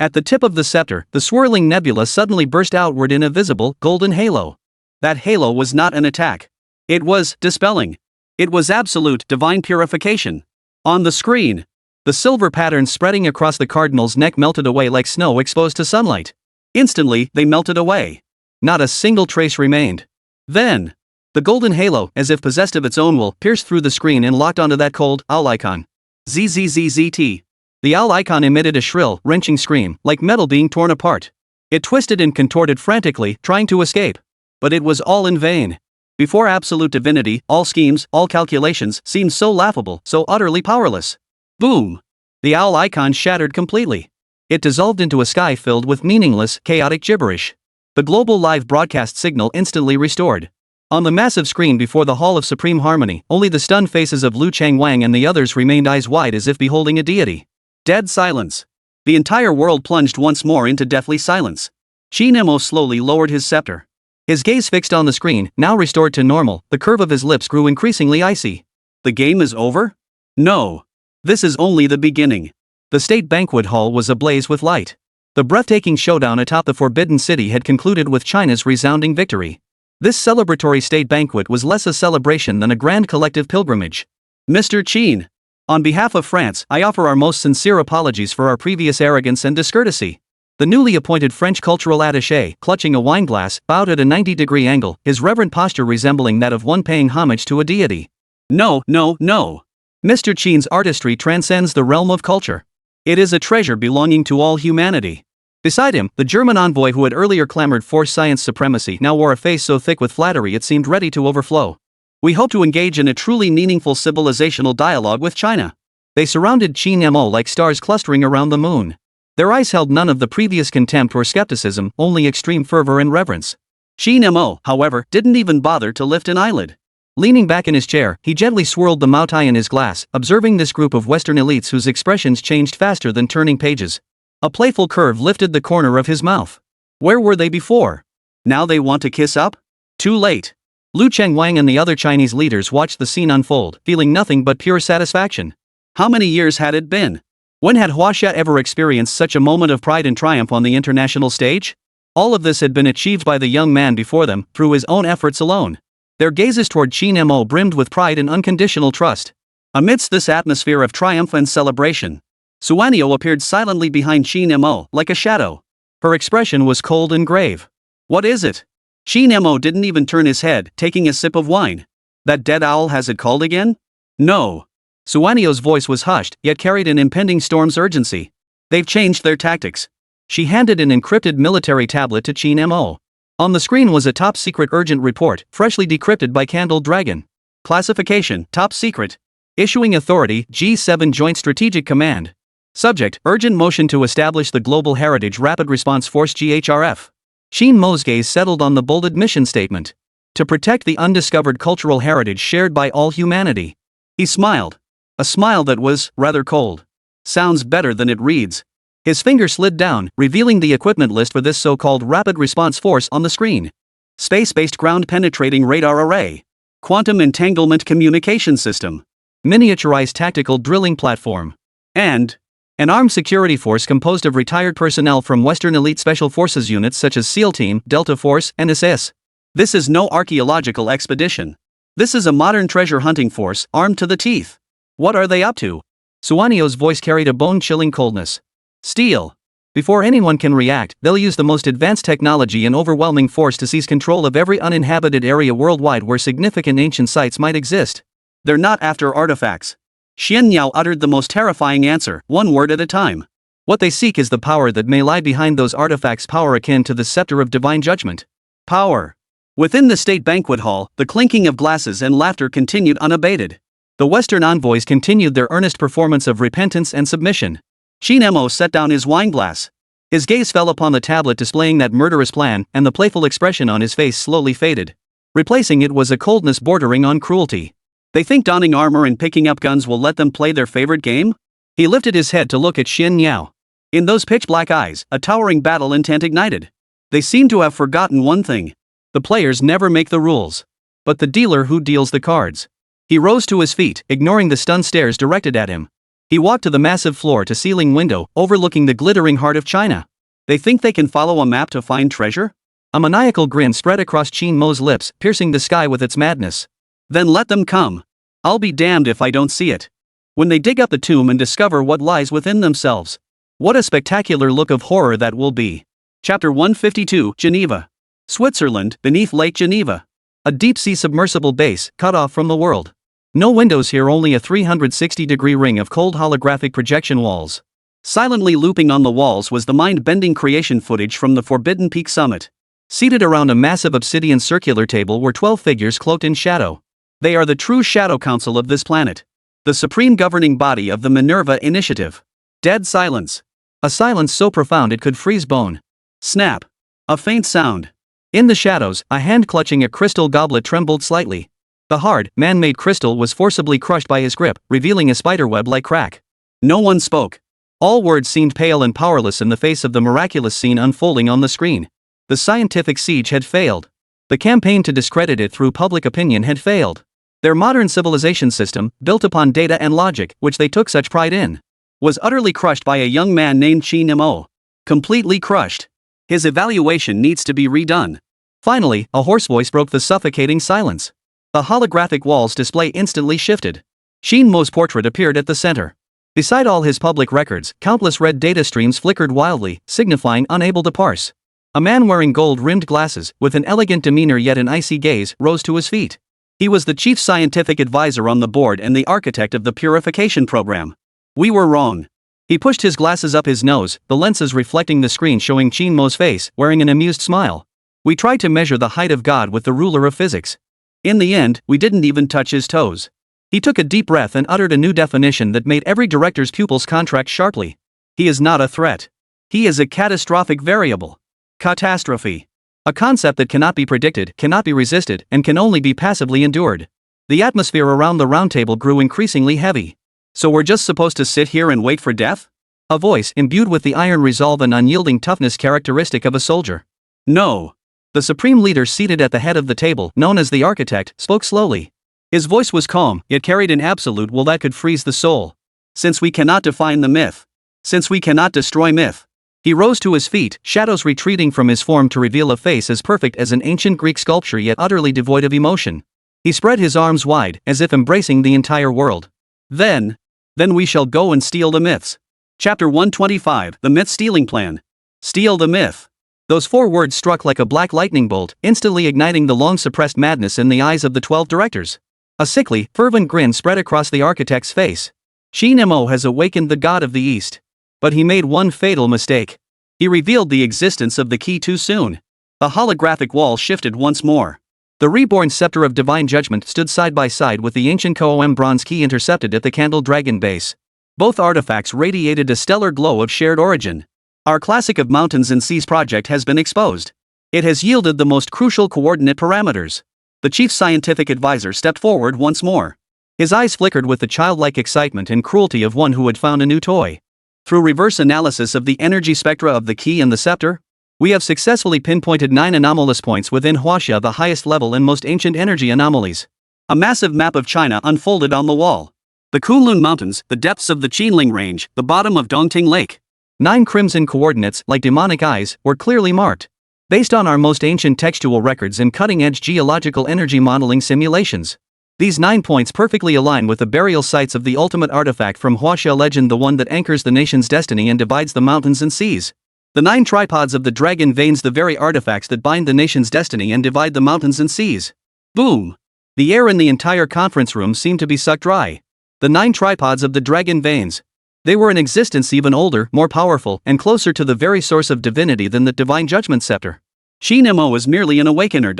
Speaker 1: At the tip of the scepter, the swirling nebula suddenly burst outward in a visible, golden halo.
Speaker 2: That halo was not an attack. It was dispelling. It was absolute divine purification. On the screen,
Speaker 1: the silver patterns spreading across the cardinal's neck melted away like snow exposed to sunlight.
Speaker 2: Instantly, they melted away.
Speaker 1: Not a single trace remained.
Speaker 2: Then, the golden halo, as if possessed of its own will, pierced through the screen and locked onto that cold, owl icon. ZZZZT.
Speaker 1: The owl icon emitted a shrill, wrenching scream, like metal being torn apart. It twisted and contorted frantically, trying to escape.
Speaker 2: But it was all in vain. Before absolute divinity, all schemes, all calculations, seemed so laughable, so utterly powerless. Boom!
Speaker 1: The owl icon shattered completely. It dissolved into a sky filled with meaningless, chaotic gibberish. The global live broadcast signal instantly restored. On the massive screen before the Hall of Supreme Harmony, only the stunned faces of Lu Changwang and the others remained eyes wide as if beholding a deity.
Speaker 2: Dead silence. The entire world plunged once more into deathly silence. Qin Mo slowly lowered his scepter.
Speaker 1: His gaze fixed on the screen, now restored to normal, the curve of his lips grew increasingly icy.
Speaker 2: The game is over? No. This is only the beginning.
Speaker 1: The state banquet hall was ablaze with light. The breathtaking showdown atop the Forbidden City had concluded with China's resounding victory. This celebratory state banquet was less a celebration than a grand collective pilgrimage.
Speaker 2: Mr. Qin, on behalf of France, I offer our most sincere apologies for our previous arrogance and discourtesy.
Speaker 1: The newly appointed French cultural attaché, clutching a wineglass, bowed at a 90-degree angle, his reverent posture resembling that of one paying homage to a deity.
Speaker 2: No.
Speaker 1: Mr. Qin's artistry transcends the realm of culture.
Speaker 2: It is a treasure belonging to all humanity.
Speaker 1: Beside him, the German envoy who had earlier clamored for science supremacy now wore a face so thick with flattery it seemed ready to overflow.
Speaker 2: We hope to engage in a truly meaningful civilizational dialogue with China.
Speaker 1: They surrounded Qin Mo like stars clustering around the moon. Their eyes held none of the previous contempt or skepticism, only extreme fervor and reverence.
Speaker 2: Qin Mo, however, didn't even bother to lift an eyelid.
Speaker 1: Leaning back in his chair, he gently swirled the moutai in his glass, observing this group of Western elites whose expressions changed faster than turning pages. A playful curve lifted the corner of his mouth. Where were they before? Now they want to kiss up? Too late. Lu Chengwang and the other Chinese leaders watched the scene unfold, feeling nothing but pure satisfaction. How many years had it been? When had Huaxia ever experienced such a moment of pride and triumph on the international stage? All of this had been achieved by the young man before them, through his own efforts alone. Their gazes toward Qin Mo brimmed with pride and unconditional trust. Amidst this atmosphere of triumph and celebration, Suanio appeared silently behind Qin Mo, like a shadow. Her expression was cold and grave. What is it? Qin Mo didn't even turn his head, taking a sip of wine. That dead owl has it called again? No. Suanio's voice was hushed, yet carried an impending storm's urgency. They've changed their tactics. She handed an encrypted military tablet to Qin Mo. On the screen was a top-secret urgent report, freshly decrypted by Candle Dragon. Classification, top secret. Issuing authority, G7 Joint Strategic Command. Subject, urgent motion to establish the Global Heritage Rapid Response Force GHRF. Qin Mo's gaze settled on the bolded mission statement. To protect the undiscovered cultural heritage shared by all humanity. He smiled. A smile that was, rather cold. Sounds better than it reads. His finger slid down, revealing the equipment list for this so-called Rapid Response Force on the screen. Space-based ground-penetrating radar array. Quantum entanglement communication system. Miniaturized tactical drilling platform. And an armed security force composed of retired personnel from Western elite special forces units such as SEAL Team, Delta Force, and SS. This is no archaeological expedition. This is a modern treasure hunting force, armed to the teeth. What are they up to? Suanio's voice carried a bone-chilling coldness. Steal. Before anyone can react, they'll use the most advanced technology and overwhelming force to seize control of every uninhabited area worldwide where significant ancient sites might exist. They're not after artifacts. Xian Yao uttered the most terrifying answer, one word at a time. What they seek is the power that may lie behind those artifacts, power akin to the scepter of divine judgment. Power. Within the state banquet hall, the clinking of glasses and laughter continued unabated. The Western envoys continued their earnest performance of repentance and submission. Qin Mo set down his wineglass. His gaze fell upon the tablet displaying that murderous plan, and the playful expression on his face slowly faded. Replacing it was a coldness bordering on cruelty. They think donning armor and picking up guns will let them play their favorite game? He lifted his head to look at Xian Yao. In those pitch-black eyes, a towering battle intent ignited. They seemed to have forgotten one thing. The players never make the rules, but the dealer who deals the cards. He rose to his feet, ignoring the stunned stares directed at him. He walked to the massive floor-to-ceiling window, overlooking the glittering heart of China. They think they can follow a map to find treasure? A maniacal grin spread across Qin Mo's lips, piercing the sky with its madness. Then let them come. I'll be damned if I don't see it. When they dig up the tomb and discover what lies within themselves. What a spectacular look of horror that will be. Chapter 152, Geneva. Switzerland, beneath Lake Geneva. A deep-sea submersible base, cut off from the world. No windows here, only a 360-degree ring of cold holographic projection walls. Silently looping on the walls was the mind-bending creation footage from the Forbidden Peak summit. Seated around a massive obsidian circular table were 12 figures cloaked in shadow. They are the true Shadow Council of this planet. The supreme governing body of the Minerva Initiative. Dead silence. A silence so profound it could freeze bone. Snap. A faint sound. In the shadows, a hand clutching a crystal goblet trembled slightly. The hard, man-made crystal was forcibly crushed by his grip, revealing a spiderweb-like crack. No one spoke. All words seemed pale and powerless in the face of the miraculous scene unfolding on the screen. The scientific siege had failed. The campaign to discredit it through public opinion had failed. Their modern civilization system, built upon data and logic, which they took such pride in, was utterly crushed by a young man named Qin Mo. Completely crushed. His evaluation needs to be redone. Finally, a hoarse voice broke the suffocating silence. The holographic wall's display instantly shifted. Qin Mo's portrait appeared at the center. Beside all his public records, countless red data streams flickered wildly, signifying unable to parse. A man wearing gold-rimmed glasses, with an elegant demeanor yet an icy gaze, rose to his feet. He was the chief scientific advisor on the board and the architect of the purification program. We were wrong. He pushed his glasses up his nose, the lenses reflecting the screen showing Qin Mo's face, wearing an amused smile. We tried to measure the height of God with the ruler of physics. In the end, we didn't even touch his toes. He took a deep breath and uttered a new definition that made every director's pupils contract sharply. He is not a threat. He is a catastrophic variable. Catastrophe. A concept that cannot be predicted, cannot be resisted, and can only be passively endured. The atmosphere around the round table grew increasingly heavy.
Speaker 2: So we're just supposed to sit here and wait for death?
Speaker 1: A voice, imbued with the iron resolve and unyielding toughness characteristic of a soldier.
Speaker 2: No.
Speaker 1: The supreme leader seated at the head of the table, known as the architect, spoke slowly.
Speaker 2: His voice was calm, yet carried an absolute will that could freeze the soul. Since we cannot define the myth. Since we cannot destroy myth.
Speaker 1: He rose to his feet, shadows retreating from his form to reveal a face as perfect as an ancient Greek sculpture yet utterly devoid of emotion. He spread his arms wide, as if embracing the entire world.
Speaker 2: Then we shall go and steal the myths. Chapter 125, The Myth Stealing Plan. Steal the myth.
Speaker 1: Those 4 words struck like a black lightning bolt, instantly igniting the long-suppressed madness in the eyes of the 12 directors. A sickly, fervent grin spread across the architect's face. Qin Mo has awakened the god of the East. But he made one fatal mistake.
Speaker 2: He revealed the existence of the key too soon. The holographic wall shifted once more.
Speaker 1: The reborn scepter of divine judgment stood side by side with the ancient Qom bronze key intercepted at the candle dragon base.
Speaker 2: Both artifacts radiated a stellar glow of shared origin. Our classic of mountains and seas project has been exposed. It has yielded the most crucial coordinate parameters. The chief scientific advisor stepped forward once more.
Speaker 1: His eyes flickered with the childlike excitement and cruelty of one who had found a new toy.
Speaker 2: Through reverse analysis of the energy spectra of the key and the scepter,
Speaker 1: we have successfully pinpointed 9 anomalous points within Huaxia, the highest level and most ancient energy anomalies.
Speaker 2: A massive map of China unfolded on the wall. The Kunlun Mountains, the depths of the Qinling Range, the bottom of Dongting Lake.
Speaker 1: 9 crimson coordinates, like demonic eyes, were clearly marked. Based on our most ancient textual records and cutting-edge geological energy modeling simulations. These 9 points perfectly align with the burial sites of the ultimate artifact from Huaxia legend, the one that anchors the nation's destiny and divides the mountains and seas. The 9 tripods of the dragon veins, the very artifacts that bind the nation's destiny and divide the mountains and seas. Boom! The air in the entire conference room seemed to be sucked dry. The 9 tripods of the dragon veins. They were in existence even older, more powerful, and closer to the very source of divinity than the divine judgment scepter.
Speaker 2: Qin Mo is merely an awakener.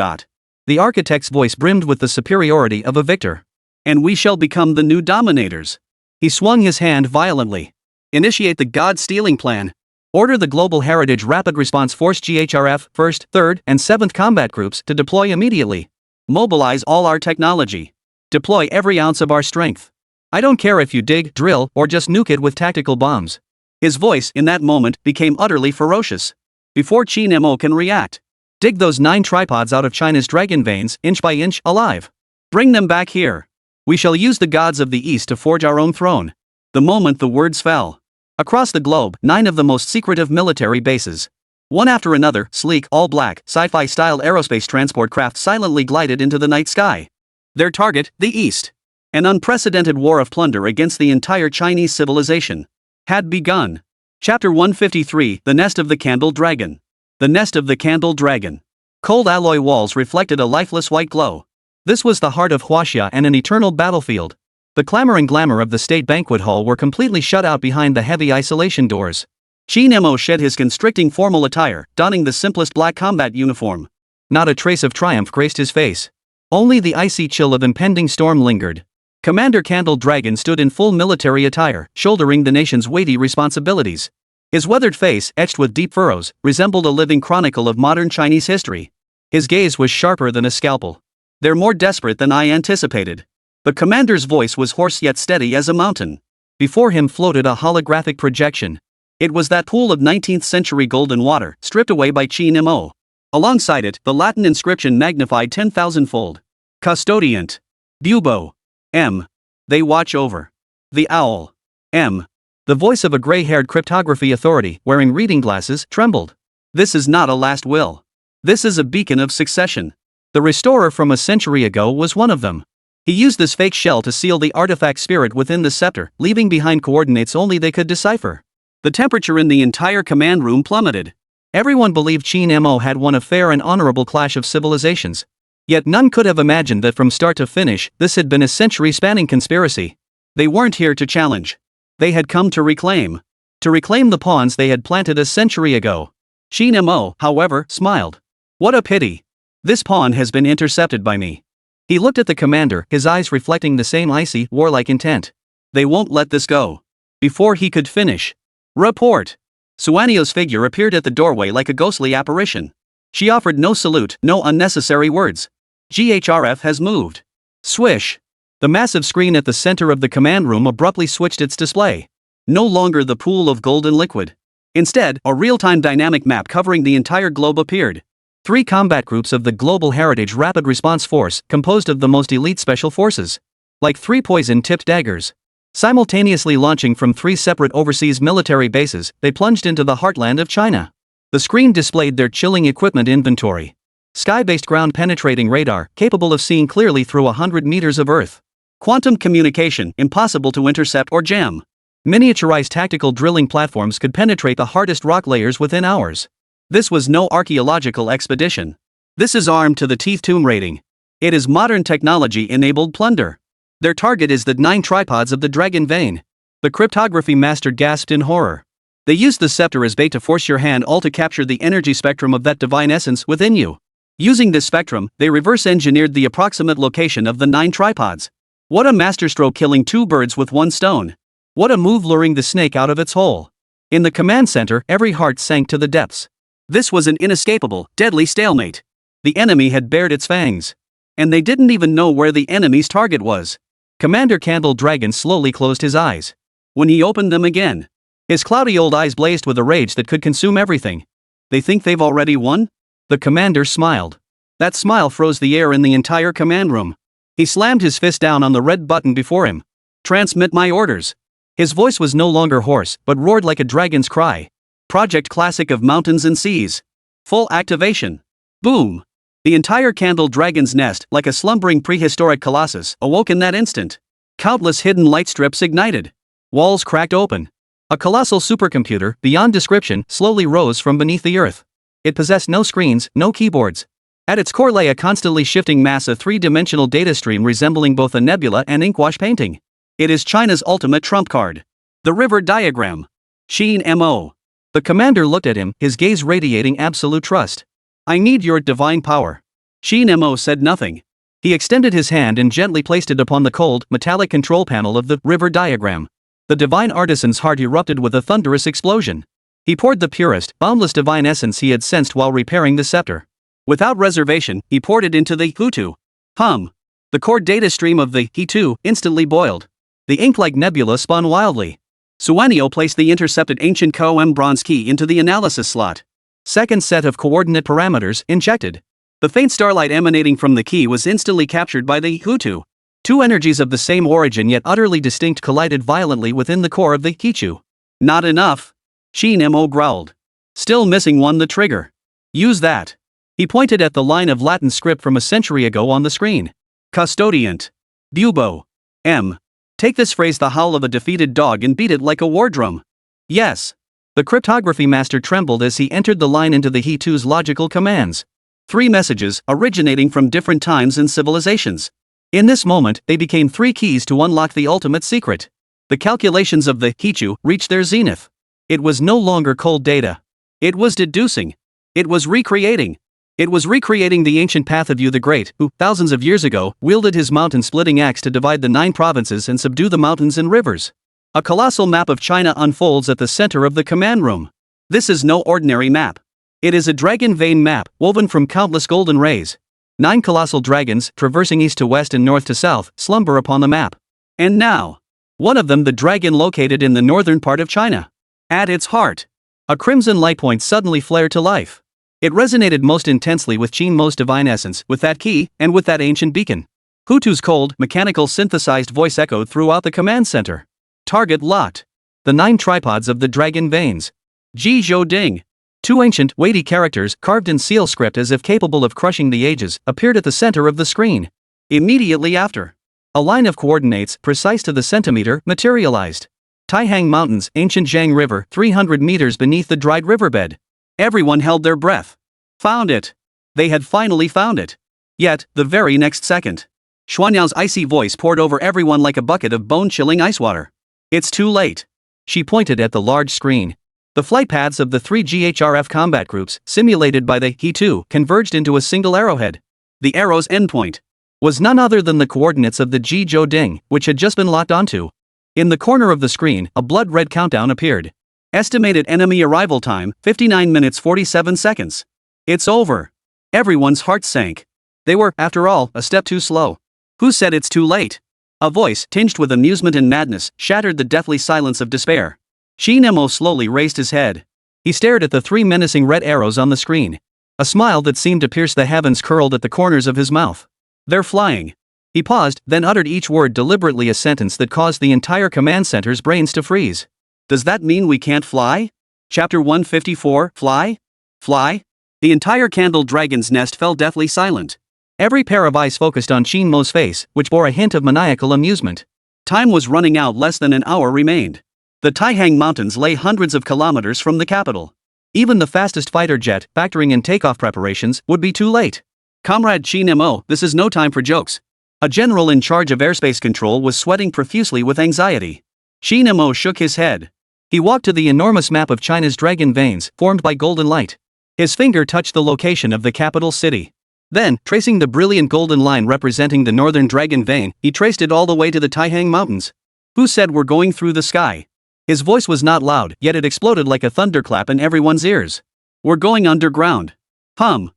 Speaker 1: The architect's voice brimmed with the superiority of a victor.
Speaker 2: And we shall become the new dominators.
Speaker 1: He swung his hand violently.
Speaker 2: Initiate the God-stealing plan.
Speaker 1: Order the Global Heritage Rapid Response Force GHRF 1st, 3rd, and 7th Combat Groups to deploy immediately.
Speaker 2: Mobilize all our technology. Deploy every ounce of our strength.
Speaker 1: I don't care if you dig, drill, or just nuke it with tactical bombs.
Speaker 2: His voice, in that moment, became utterly ferocious. Before Qin Mo can react,
Speaker 1: dig those 9 tripods out of China's dragon veins, inch by inch, alive.
Speaker 2: Bring them back here. We shall use the gods of the East to forge our own throne. The moment the words fell. Across the globe, 9 of the most secretive military bases. One after another, sleek, all-black, sci-fi-style aerospace transport craft silently glided into the night sky. Their target, the East. An unprecedented war of plunder against the entire Chinese civilization had begun. Chapter 153, The Nest of the Candle Dragon. The Nest of the Candle Dragon. Cold alloy walls reflected a lifeless white glow.
Speaker 1: This was the heart of Huaxia and an eternal battlefield. The clamor and glamour of the state banquet hall were completely shut out behind the heavy isolation doors.
Speaker 2: Qin Mo shed his constricting formal attire, donning the simplest black combat uniform.
Speaker 1: Not a trace of triumph graced his face. Only the icy chill of impending storm lingered. Commander Candle Dragon stood in full military attire, shouldering the nation's weighty responsibilities. His weathered face, etched with deep furrows, resembled a living chronicle of modern Chinese history. His gaze was sharper than a scalpel. They're more desperate than I anticipated. The commander's voice was hoarse yet steady as a mountain. Before him floated a holographic projection. It was that pool of 19th century golden water, stripped away by Qin Mo. Alongside it, the Latin inscription magnified 10,000-fold. Custodiant. Bubo. M. They watch over. The owl. M. The voice of a gray-haired cryptography authority, wearing reading glasses, trembled. This is not a last will. This is a beacon of succession. The restorer from a century ago was one of them. He used this fake shell to seal the artifact spirit within the scepter, leaving behind coordinates only they could decipher. The temperature in the entire command room plummeted. Everyone believed Qin Mo had won a fair and honorable clash of civilizations. Yet none could have imagined that from start to finish, this had been a century-spanning conspiracy. They weren't here to challenge. They had come to reclaim. To reclaim the pawns they had planted a century ago. Qin Mo, however, smiled. What a pity. This pawn has been intercepted by me. He looked at the commander, his eyes reflecting the same icy, warlike intent. They won't let this go. Before he could finish. Report. Suanio's figure appeared at the doorway like a ghostly apparition. She offered no salute, no unnecessary words. GHRF has moved.
Speaker 2: Swish! The massive screen at the center of the command room abruptly switched its display. No longer the pool of golden liquid. Instead, a real-time dynamic map covering the entire globe appeared. 3 combat groups of the Global Heritage Rapid Response Force, composed of the most elite special forces. Like 3 poison-tipped daggers. Simultaneously launching from 3 separate overseas military bases, they plunged into the heartland of China. The screen displayed their chilling equipment inventory. Sky-based ground-penetrating radar, capable of seeing clearly through 100 meters of Earth. Quantum communication, impossible to intercept or jam. Miniaturized tactical drilling platforms could penetrate the hardest rock layers within hours. This was no archaeological expedition. This is armed to the teeth tomb rating. It is modern technology-enabled plunder. Their target is the 9 tripods of the dragon vein. The cryptography master gasped in horror. They used the scepter as bait to force your hand all to capture the energy spectrum of that divine essence within you. Using this spectrum, they reverse-engineered the approximate location of the 9 tripods. What a masterstroke, killing 2 birds with 1 stone. What a move, luring the snake out of its hole. In the command center, every heart sank to the depths. This was an inescapable, deadly stalemate. The enemy had bared its fangs. And they didn't even know where the enemy's target was. Commander Candle Dragon slowly closed his eyes. When he opened them again, his cloudy old eyes blazed with a rage that could consume everything. They think they've already won? The commander smiled. That smile froze the air in the entire command room. He slammed his fist down on the red button before him. Transmit my orders. His voice was no longer hoarse, but roared like a dragon's cry. Project Classic of Mountains and Seas. Full activation. Boom! The entire Candle Dragon's nest, like a slumbering prehistoric colossus, awoke in that instant. Countless hidden light strips ignited. Walls cracked open. A colossal supercomputer, beyond description, slowly rose from beneath the earth. It possessed no screens, no keyboards. At its core lay a constantly shifting mass of 3-dimensional data stream resembling both a nebula and inkwash painting. It is China's ultimate trump card. The river diagram. Qin Mo. The commander looked at him, his gaze radiating absolute trust. I need your divine power. Qin Mo said nothing. He extended his hand and gently placed it upon the cold, metallic control panel of the river diagram. The divine artisan's heart erupted with a thunderous explosion. He poured the purest, boundless divine essence he had sensed while repairing the scepter. Without reservation, he poured it into the Hutu. The core data stream of the He2 instantly boiled. The ink-like nebula spun wildly. Suanio placed the intercepted ancient Ko-M bronze key into the analysis slot. Second set of coordinate parameters injected. The faint starlight emanating from the key was instantly captured by the Hutu. 2 energies of the same origin yet utterly distinct collided violently within the core of the Hichu. Not enough. Qin Mo growled. Still missing one, the trigger. Use that. He pointed at the line of Latin script from a century ago on the screen. Custodiant. Bubo. M. Take this phrase, the howl of a defeated dog, and beat it like a war drum. Yes. The cryptography master trembled as he entered the line into the He2's logical commands. 3 messages, originating from different times and civilizations. In this moment, they became 3 keys to unlock the ultimate secret. The calculations of the Hichu reached their zenith. It was no longer cold data. It was deducing. It was recreating. It was recreating the ancient path of Yu the Great, who, thousands of years ago, wielded his mountain-splitting axe to divide the 9 provinces and subdue the mountains and rivers. A colossal map of China unfolds at the center of the command room. This is no ordinary map. It is a dragon vein map, woven from countless golden rays. 9 colossal dragons, traversing east to west and north to south, slumber upon the map. And now, one of them, the dragon located in the northern part of China. At its heart, a crimson light point suddenly flared to life. It resonated most intensely with Qin Mo's divine essence, with that key, and with that ancient beacon. Hutu's cold, mechanical synthesized voice echoed throughout the command center. Target locked. The 9 tripods of the dragon veins. Ji Zhou Ding. 2 ancient, weighty characters, carved in seal script as if capable of crushing the ages, appeared at the center of the screen. Immediately after, a line of coordinates, precise to the centimeter, materialized. Taihang Mountains, ancient Zhang River, 300 meters beneath the dried riverbed. Everyone held their breath. Found it. They had finally found it. Yet, the very next second, Xuanyang's icy voice poured over everyone like a bucket of bone-chilling ice water. It's too late. She pointed at the large screen. The flight paths of the 3 GHRF combat groups, simulated by the He2, converged into a single arrowhead. The arrow's endpoint was none other than the coordinates of the Ji Zhou Ding, which had just been locked onto. In the corner of the screen, a blood-red countdown appeared. Estimated enemy arrival time, 59 minutes 47 seconds. It's over. Everyone's heart sank. They were, after all, a step too slow. Who said it's too late? A voice, tinged with amusement and madness, shattered the deathly silence of despair. Qin Mo slowly raised his head. He stared at the 3 menacing red arrows on the screen. A smile that seemed to pierce the heavens curled at the corners of his mouth. They're flying. He paused, then uttered each word deliberately, a sentence that caused the entire command center's brains to freeze. Does that mean we can't fly? Chapter 154, Fly? Fly? The entire candle dragon's nest fell deathly silent. Every pair of eyes focused on Qin Mo's face, which bore a hint of maniacal amusement. Time was running out, less than an hour remained. The Taihang Mountains lay hundreds of kilometers from the capital. Even the fastest fighter jet, factoring in takeoff preparations, would be too late. Comrade Qin Mo, this is no time for jokes. A general in charge of airspace control was sweating profusely with anxiety. Qin Mo shook his head. He walked to the enormous map of China's dragon veins, formed by golden light. His finger touched the location of the capital city. Then, tracing the brilliant golden line representing the northern dragon vein, he traced it all the way to the Taihang Mountains. Who said we're going through the sky? His voice was not loud, yet it exploded like a thunderclap in everyone's ears. We're going underground. Qin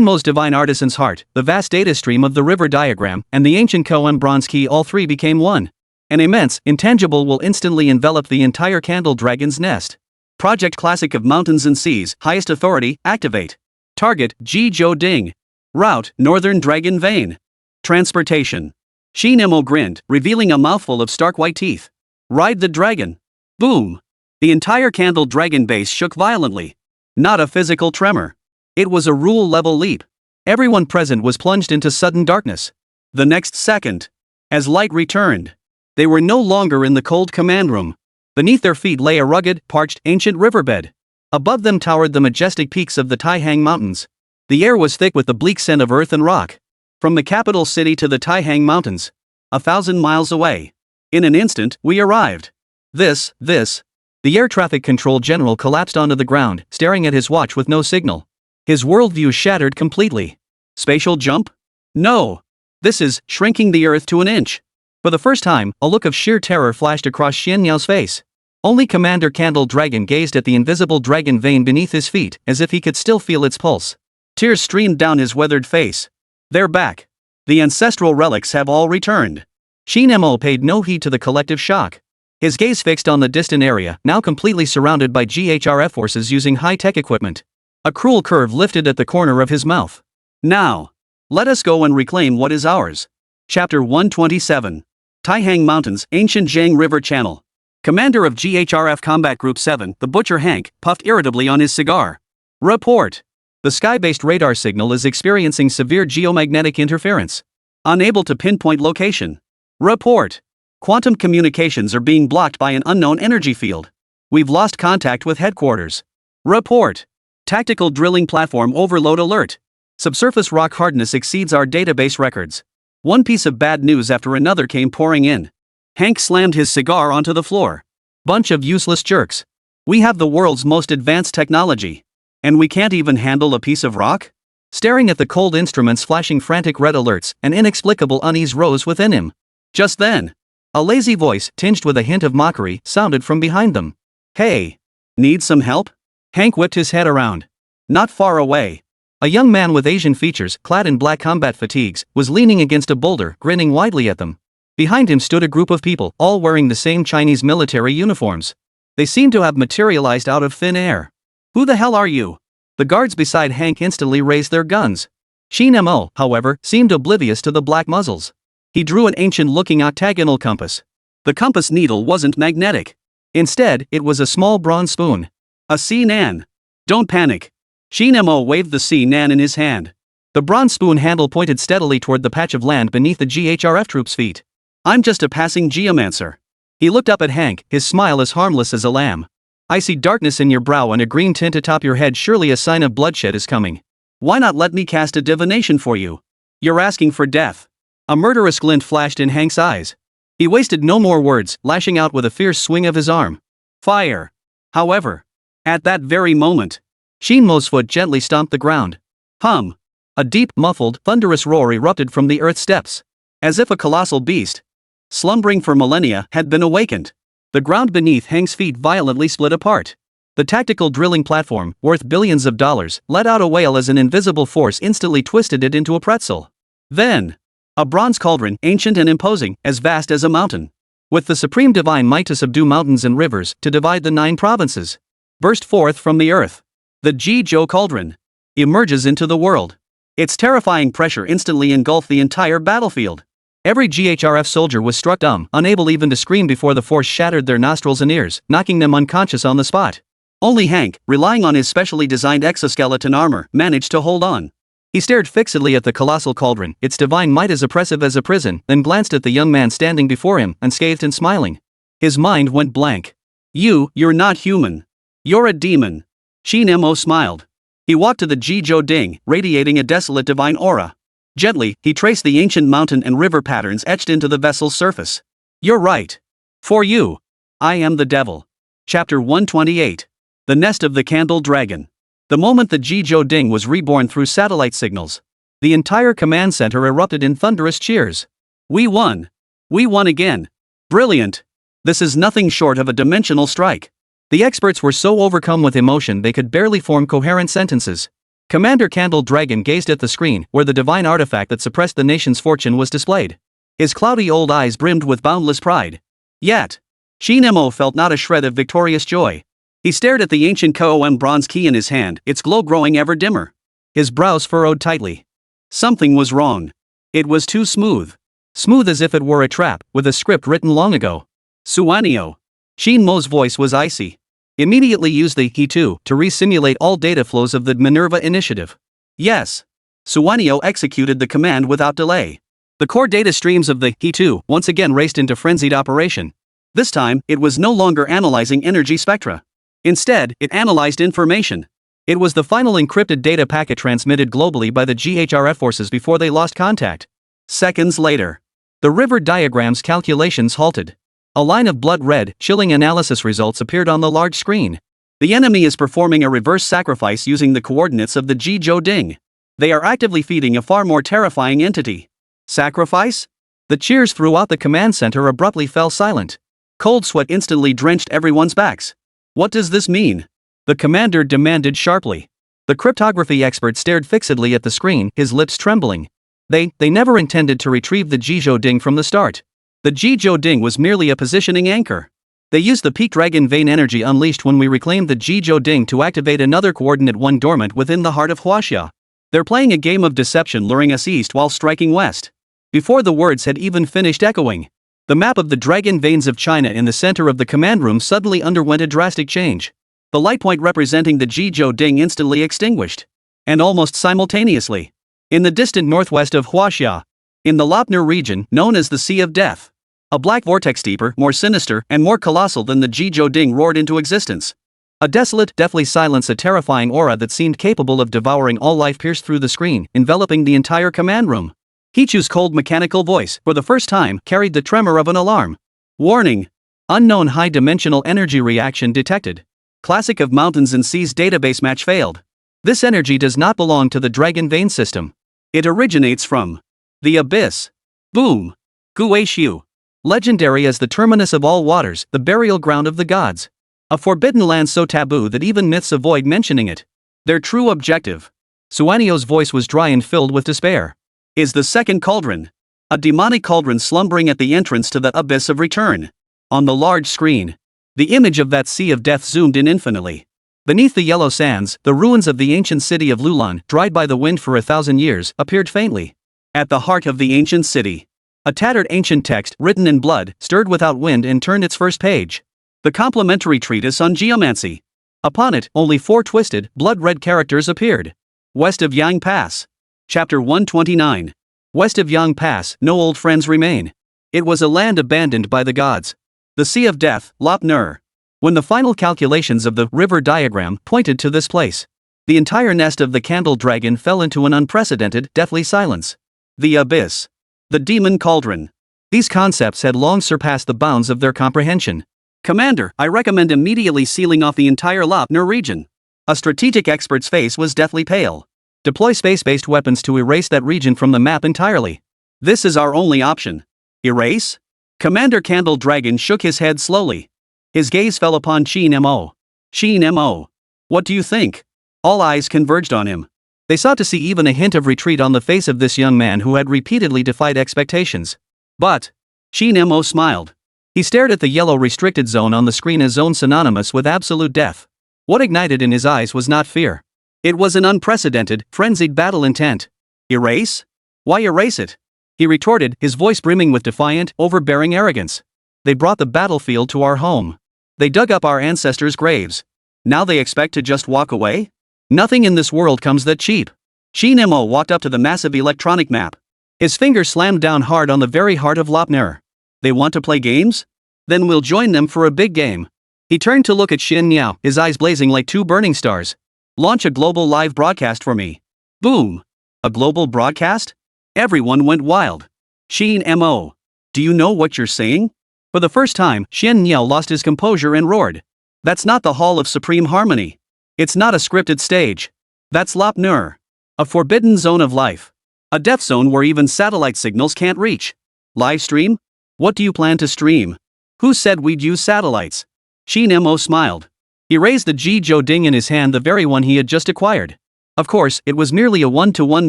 Speaker 2: Mo's divine artisan's heart, the vast data stream of the river diagram, and the ancient koan bronze key, all three became one. An immense, intangible will instantly envelop the entire candle dragon's nest. Project Classic of Mountains and Seas, highest authority, activate. Target, Zhou Ding. Route, Northern Dragon Vein. Transportation. Qin Mo grinned, revealing a mouthful of stark white teeth. Ride the dragon. Boom! The entire candle dragon base shook violently. Not a physical tremor. It was a rule-level leap. Everyone present was plunged into sudden darkness. The next second, as light returned, they were no longer in the cold command room. Beneath their feet lay a rugged, parched, ancient riverbed. Above them towered the majestic peaks of the Taihang Mountains. The air was thick with the bleak scent of earth and rock. From the capital city to the Taihang Mountains, 1,000 miles away. In an instant, we arrived. This. The air traffic control general collapsed onto the ground, staring at his watch with no signal. His worldview shattered completely. Spatial jump? No. This is shrinking the earth to an inch. For the first time, a look of sheer terror flashed across Xian Yao's face. Only Commander Candle Dragon gazed at the invisible dragon vein beneath his feet, as if he could still feel its pulse. Tears streamed down his weathered face. They're back. The ancestral relics have all returned. Qin Mo paid no heed to the collective shock. His gaze fixed on the distant area, now completely surrounded by GHRF forces using high-tech equipment. A cruel curve lifted at the corner of his mouth. Now, let us go and reclaim what is ours. Chapter 127. Taihang Mountains, Ancient Zhang River Channel. Commander of GHRF Combat Group 7, the Butcher Hank, puffed irritably on his cigar. Report. The sky-based radar signal is experiencing severe geomagnetic interference. Unable to pinpoint location. Report. Quantum communications are being blocked by an unknown energy field. We've lost contact with headquarters. Report. Tactical drilling platform overload alert. Subsurface rock hardness exceeds our database records. One piece of bad news after another came pouring in. Hank slammed his cigar onto the floor. Bunch of useless jerks. We have the world's most advanced technology. And we can't even handle a piece of rock? Staring at the cold instruments flashing frantic red alerts, an inexplicable unease rose within him. Just then, a lazy voice, tinged with a hint of mockery, sounded from behind them. Hey! Need some help? Hank whipped his head around. Not far away. A young man with Asian features, clad in black combat fatigues, was leaning against a boulder, grinning widely at them. Behind him stood a group of people, all wearing the same Chinese military uniforms. They seemed to have materialized out of thin air. Who the hell are you? The guards beside Hank instantly raised their guns. Qin Mo, however, seemed oblivious to the black muzzles. He drew an ancient-looking octagonal compass. The compass needle wasn't magnetic. Instead, it was a small bronze spoon. A C-nan. Don't panic. Qin Mo waved the C-nan in his hand. The bronze spoon handle pointed steadily toward the patch of land beneath the GHRF troops' feet. I'm just a passing geomancer. He looked up at Hank, his smile as harmless as a lamb. I see darkness in your brow and a green tint atop your head, surely a sign of bloodshed is coming. Why not let me cast a divination for you? You're asking for death. A murderous glint flashed in Hank's eyes. He wasted no more words, lashing out with a fierce swing of his arm. Fire. However, at that very moment, Qin Mo's foot gently stomped the ground. A deep, muffled, thunderous roar erupted from the earth's depths. As if a colossal beast, slumbering for millennia, had been awakened. The ground beneath Hank's feet violently split apart. The tactical drilling platform, worth billions of dollars, let out a wail as an invisible force instantly twisted it into a pretzel. Then, A bronze cauldron, ancient and imposing, as vast as a mountain. With the supreme divine might to subdue mountains and rivers, to divide the 9 provinces. Burst forth from the earth. The Jizhou cauldron emerges into the world. Its terrifying pressure instantly engulfed the entire battlefield. Every GHRF soldier was struck dumb, unable even to scream before the force shattered their nostrils and ears, knocking them unconscious on the spot. Only Hank, relying on his specially designed exoskeleton armor, managed to hold on. He stared fixedly at the colossal cauldron, its divine might as oppressive as a prison, then glanced at the young man standing before him, unscathed and smiling. His mind went blank. You're not human. You're a demon. Qin Mo smiled. He walked to the Jizhou Ding, radiating a desolate divine aura. Gently, he traced the ancient mountain and river patterns etched into the vessel's surface. You're right. For you, I am the devil. Chapter 128. The Nest of the Candle Dragon. The moment the Jizhou Ding was reborn through satellite signals, the entire command center erupted in thunderous cheers. We won. We won again. Brilliant. This is nothing short of a dimensional strike. The experts were so overcome with emotion they could barely form coherent sentences. Commander Candle Dragon gazed at the screen, where the divine artifact that suppressed the nation's fortune was displayed. His cloudy old eyes brimmed with boundless pride. Yet, Qin Mo felt not a shred of victorious joy. He stared at the ancient KOM bronze key in his hand, its glow growing ever dimmer. His brows furrowed tightly. Something was wrong. It was too smooth. Smooth as if it were a trap, with a script written long ago. Suanio. Qin Mo's voice was icy. Immediately use the He2 to re-simulate all data flows of the Minerva initiative. Yes. Suanio executed the command without delay. The core data streams of the He2 once again raced into frenzied operation. This time, it was no longer analyzing energy spectra. Instead, it analyzed information. It was the final encrypted data packet transmitted globally by the GHRF forces before they lost contact. Seconds later, the river diagram's calculations halted. A line of blood-red, chilling analysis results appeared on the large screen. The enemy is performing a reverse sacrifice using the coordinates of the Jizhou Ding. They are actively feeding a far more terrifying entity. Sacrifice? The cheers throughout the command center abruptly fell silent. Cold sweat instantly drenched everyone's backs. What does this mean? The commander demanded sharply. The cryptography expert stared fixedly at the screen, his lips trembling. They never intended to retrieve the Jizhou Ding from the start. The Jizhou Ding was merely a positioning anchor. They used the peak dragon vein energy unleashed when we reclaimed the Jizhou Ding to activate another coordinate one dormant within the heart of Huaxia. They're playing a game of deception, luring us east while striking west. Before the words had even finished echoing, the map of the dragon veins of China in the center of the command room suddenly underwent a drastic change. The light point representing the Jizhou Ding instantly extinguished. And almost simultaneously, in the distant northwest of Huaxia, in the Lopner region known as the Sea of Death, a black vortex deeper, more sinister, and more colossal than the Jizhou Ding roared into existence. A desolate, deathly silence, a terrifying aura that seemed capable of devouring all life pierced through the screen, enveloping the entire command room. Hichu's cold mechanical voice, for the first time, carried the tremor of an alarm. Warning! Unknown high-dimensional energy reaction detected. Classic of Mountains and Seas database match failed. This energy does not belong to the Dragon Vein system. It originates from the Abyss. Boom! Guaishu. Legendary as the terminus of all waters, the burial ground of the gods. A forbidden land so taboo that even myths avoid mentioning it. Their true objective, Suanio's voice was dry and filled with despair, is the second cauldron. A demonic cauldron slumbering at the entrance to the abyss of return. On the large screen, the image of that sea of death zoomed in infinitely. Beneath the yellow sands, the ruins of the ancient city of Lulan, dried by the wind for 1,000 years, appeared faintly. At the heart of the ancient city, a tattered ancient text, written in blood, stirred without wind and turned its first page. The complimentary treatise on geomancy. Upon it, only 4 twisted, blood-red characters appeared. West of Yang Pass. Chapter 129. West of Yang Pass, no old friends remain. It was a land abandoned by the gods. The Sea of Death, Lop Nur. When the final calculations of the river diagram pointed to this place, the entire nest of the Candle Dragon fell into an unprecedented, deathly silence. The Abyss. The Demon Cauldron. These concepts had long surpassed the bounds of their comprehension. Commander, I recommend immediately sealing off the entire Lop Nur region. A strategic expert's face was deathly pale. Deploy space-based weapons to erase that region from the map entirely. This is our only option. Erase? Commander Candle Dragon shook his head slowly. His gaze fell upon Qin Mo. Qin Mo. What do you think? All eyes converged on him.
Speaker 1: They sought to see even a hint of retreat on the face of this young man who had repeatedly defied expectations.
Speaker 2: But Qin Mo smiled.
Speaker 1: He stared at the yellow restricted zone on the screen, a zone synonymous with absolute death. What ignited in his eyes was not fear.
Speaker 2: It was an unprecedented, frenzied battle intent. Erase? Why erase it?
Speaker 1: He retorted, his voice brimming with defiant, overbearing arrogance. They brought the battlefield to our home. They dug up our ancestors' graves.
Speaker 2: Now they expect to just walk away?
Speaker 1: Nothing in this world comes that cheap.
Speaker 2: Qin Mo walked up to the massive electronic map.
Speaker 1: His fingers slammed down hard on the very heart of Lopner.
Speaker 2: They want to play games? Then we'll join them for a big game.
Speaker 1: He turned to look at Xin Niao, his eyes blazing like two burning stars.
Speaker 2: Launch a global live broadcast for me.
Speaker 1: Boom.
Speaker 2: A global broadcast? Everyone went wild. Qin Mo. Do you know what you're saying?
Speaker 1: For the first time, Xin Niao lost his composure and roared.
Speaker 2: That's not the Hall of Supreme Harmony.
Speaker 1: It's not a scripted stage.
Speaker 2: That's Lopner.
Speaker 1: A forbidden zone of life.
Speaker 2: A death zone where even satellite signals can't reach. Livestream? What do you plan to stream? Who said we'd use satellites?
Speaker 1: Qin Mo smiled. He raised the Jizhou Ding in his hand, the very one he had just acquired. Of course, it was merely a 1-to-1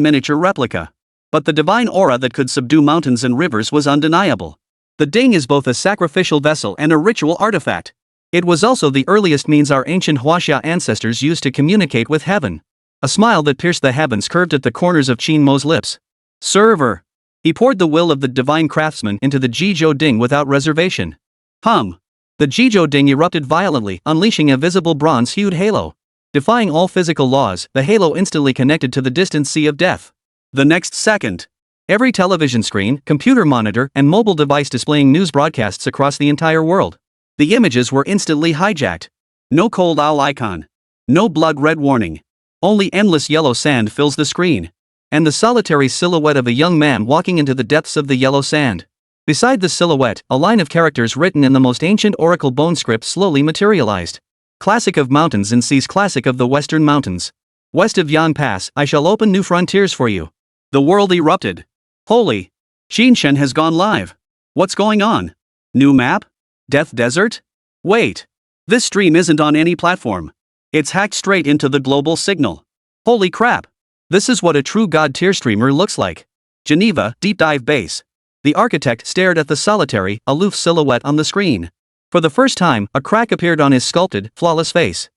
Speaker 1: miniature replica.
Speaker 2: But the divine aura that could subdue mountains and rivers was undeniable.
Speaker 1: The ding is both a sacrificial vessel and a ritual artifact. It was also the earliest means our ancient Huaxia ancestors used to communicate with heaven. A smile that pierced the heavens curved at the corners of Qin Mo's lips.
Speaker 2: Server.
Speaker 1: He poured the will of the divine craftsman into the Jizhou Ding without reservation.
Speaker 2: Hum.
Speaker 1: The Jizhou Ding erupted violently, unleashing a visible bronze-hued halo. Defying all physical laws, the halo instantly connected to the distant sea of death.
Speaker 2: The next second,
Speaker 1: every television screen, computer monitor, and mobile device displaying news broadcasts across the entire world. The images were instantly hijacked.
Speaker 2: No cold owl icon. No blood red warning.
Speaker 1: Only endless yellow sand fills the screen. And the solitary silhouette of a young man walking into the depths of the yellow sand. Beside the silhouette, a line of characters written in the most ancient oracle bone script slowly materialized. Classic of mountains and seas, classic of the western mountains. West of Yan Pass, I shall open new frontiers for you.
Speaker 2: The world erupted. Holy! Xinshen has gone live. What's going on? New map? Death Desert? Wait. This stream isn't on any platform. It's hacked straight into the global signal. Holy crap.
Speaker 1: This is what a true god tier streamer looks like.
Speaker 2: Geneva, Deep Dive Base.
Speaker 1: The architect stared at the solitary, aloof silhouette on the screen. For the first time, a crack appeared on his sculpted, flawless face.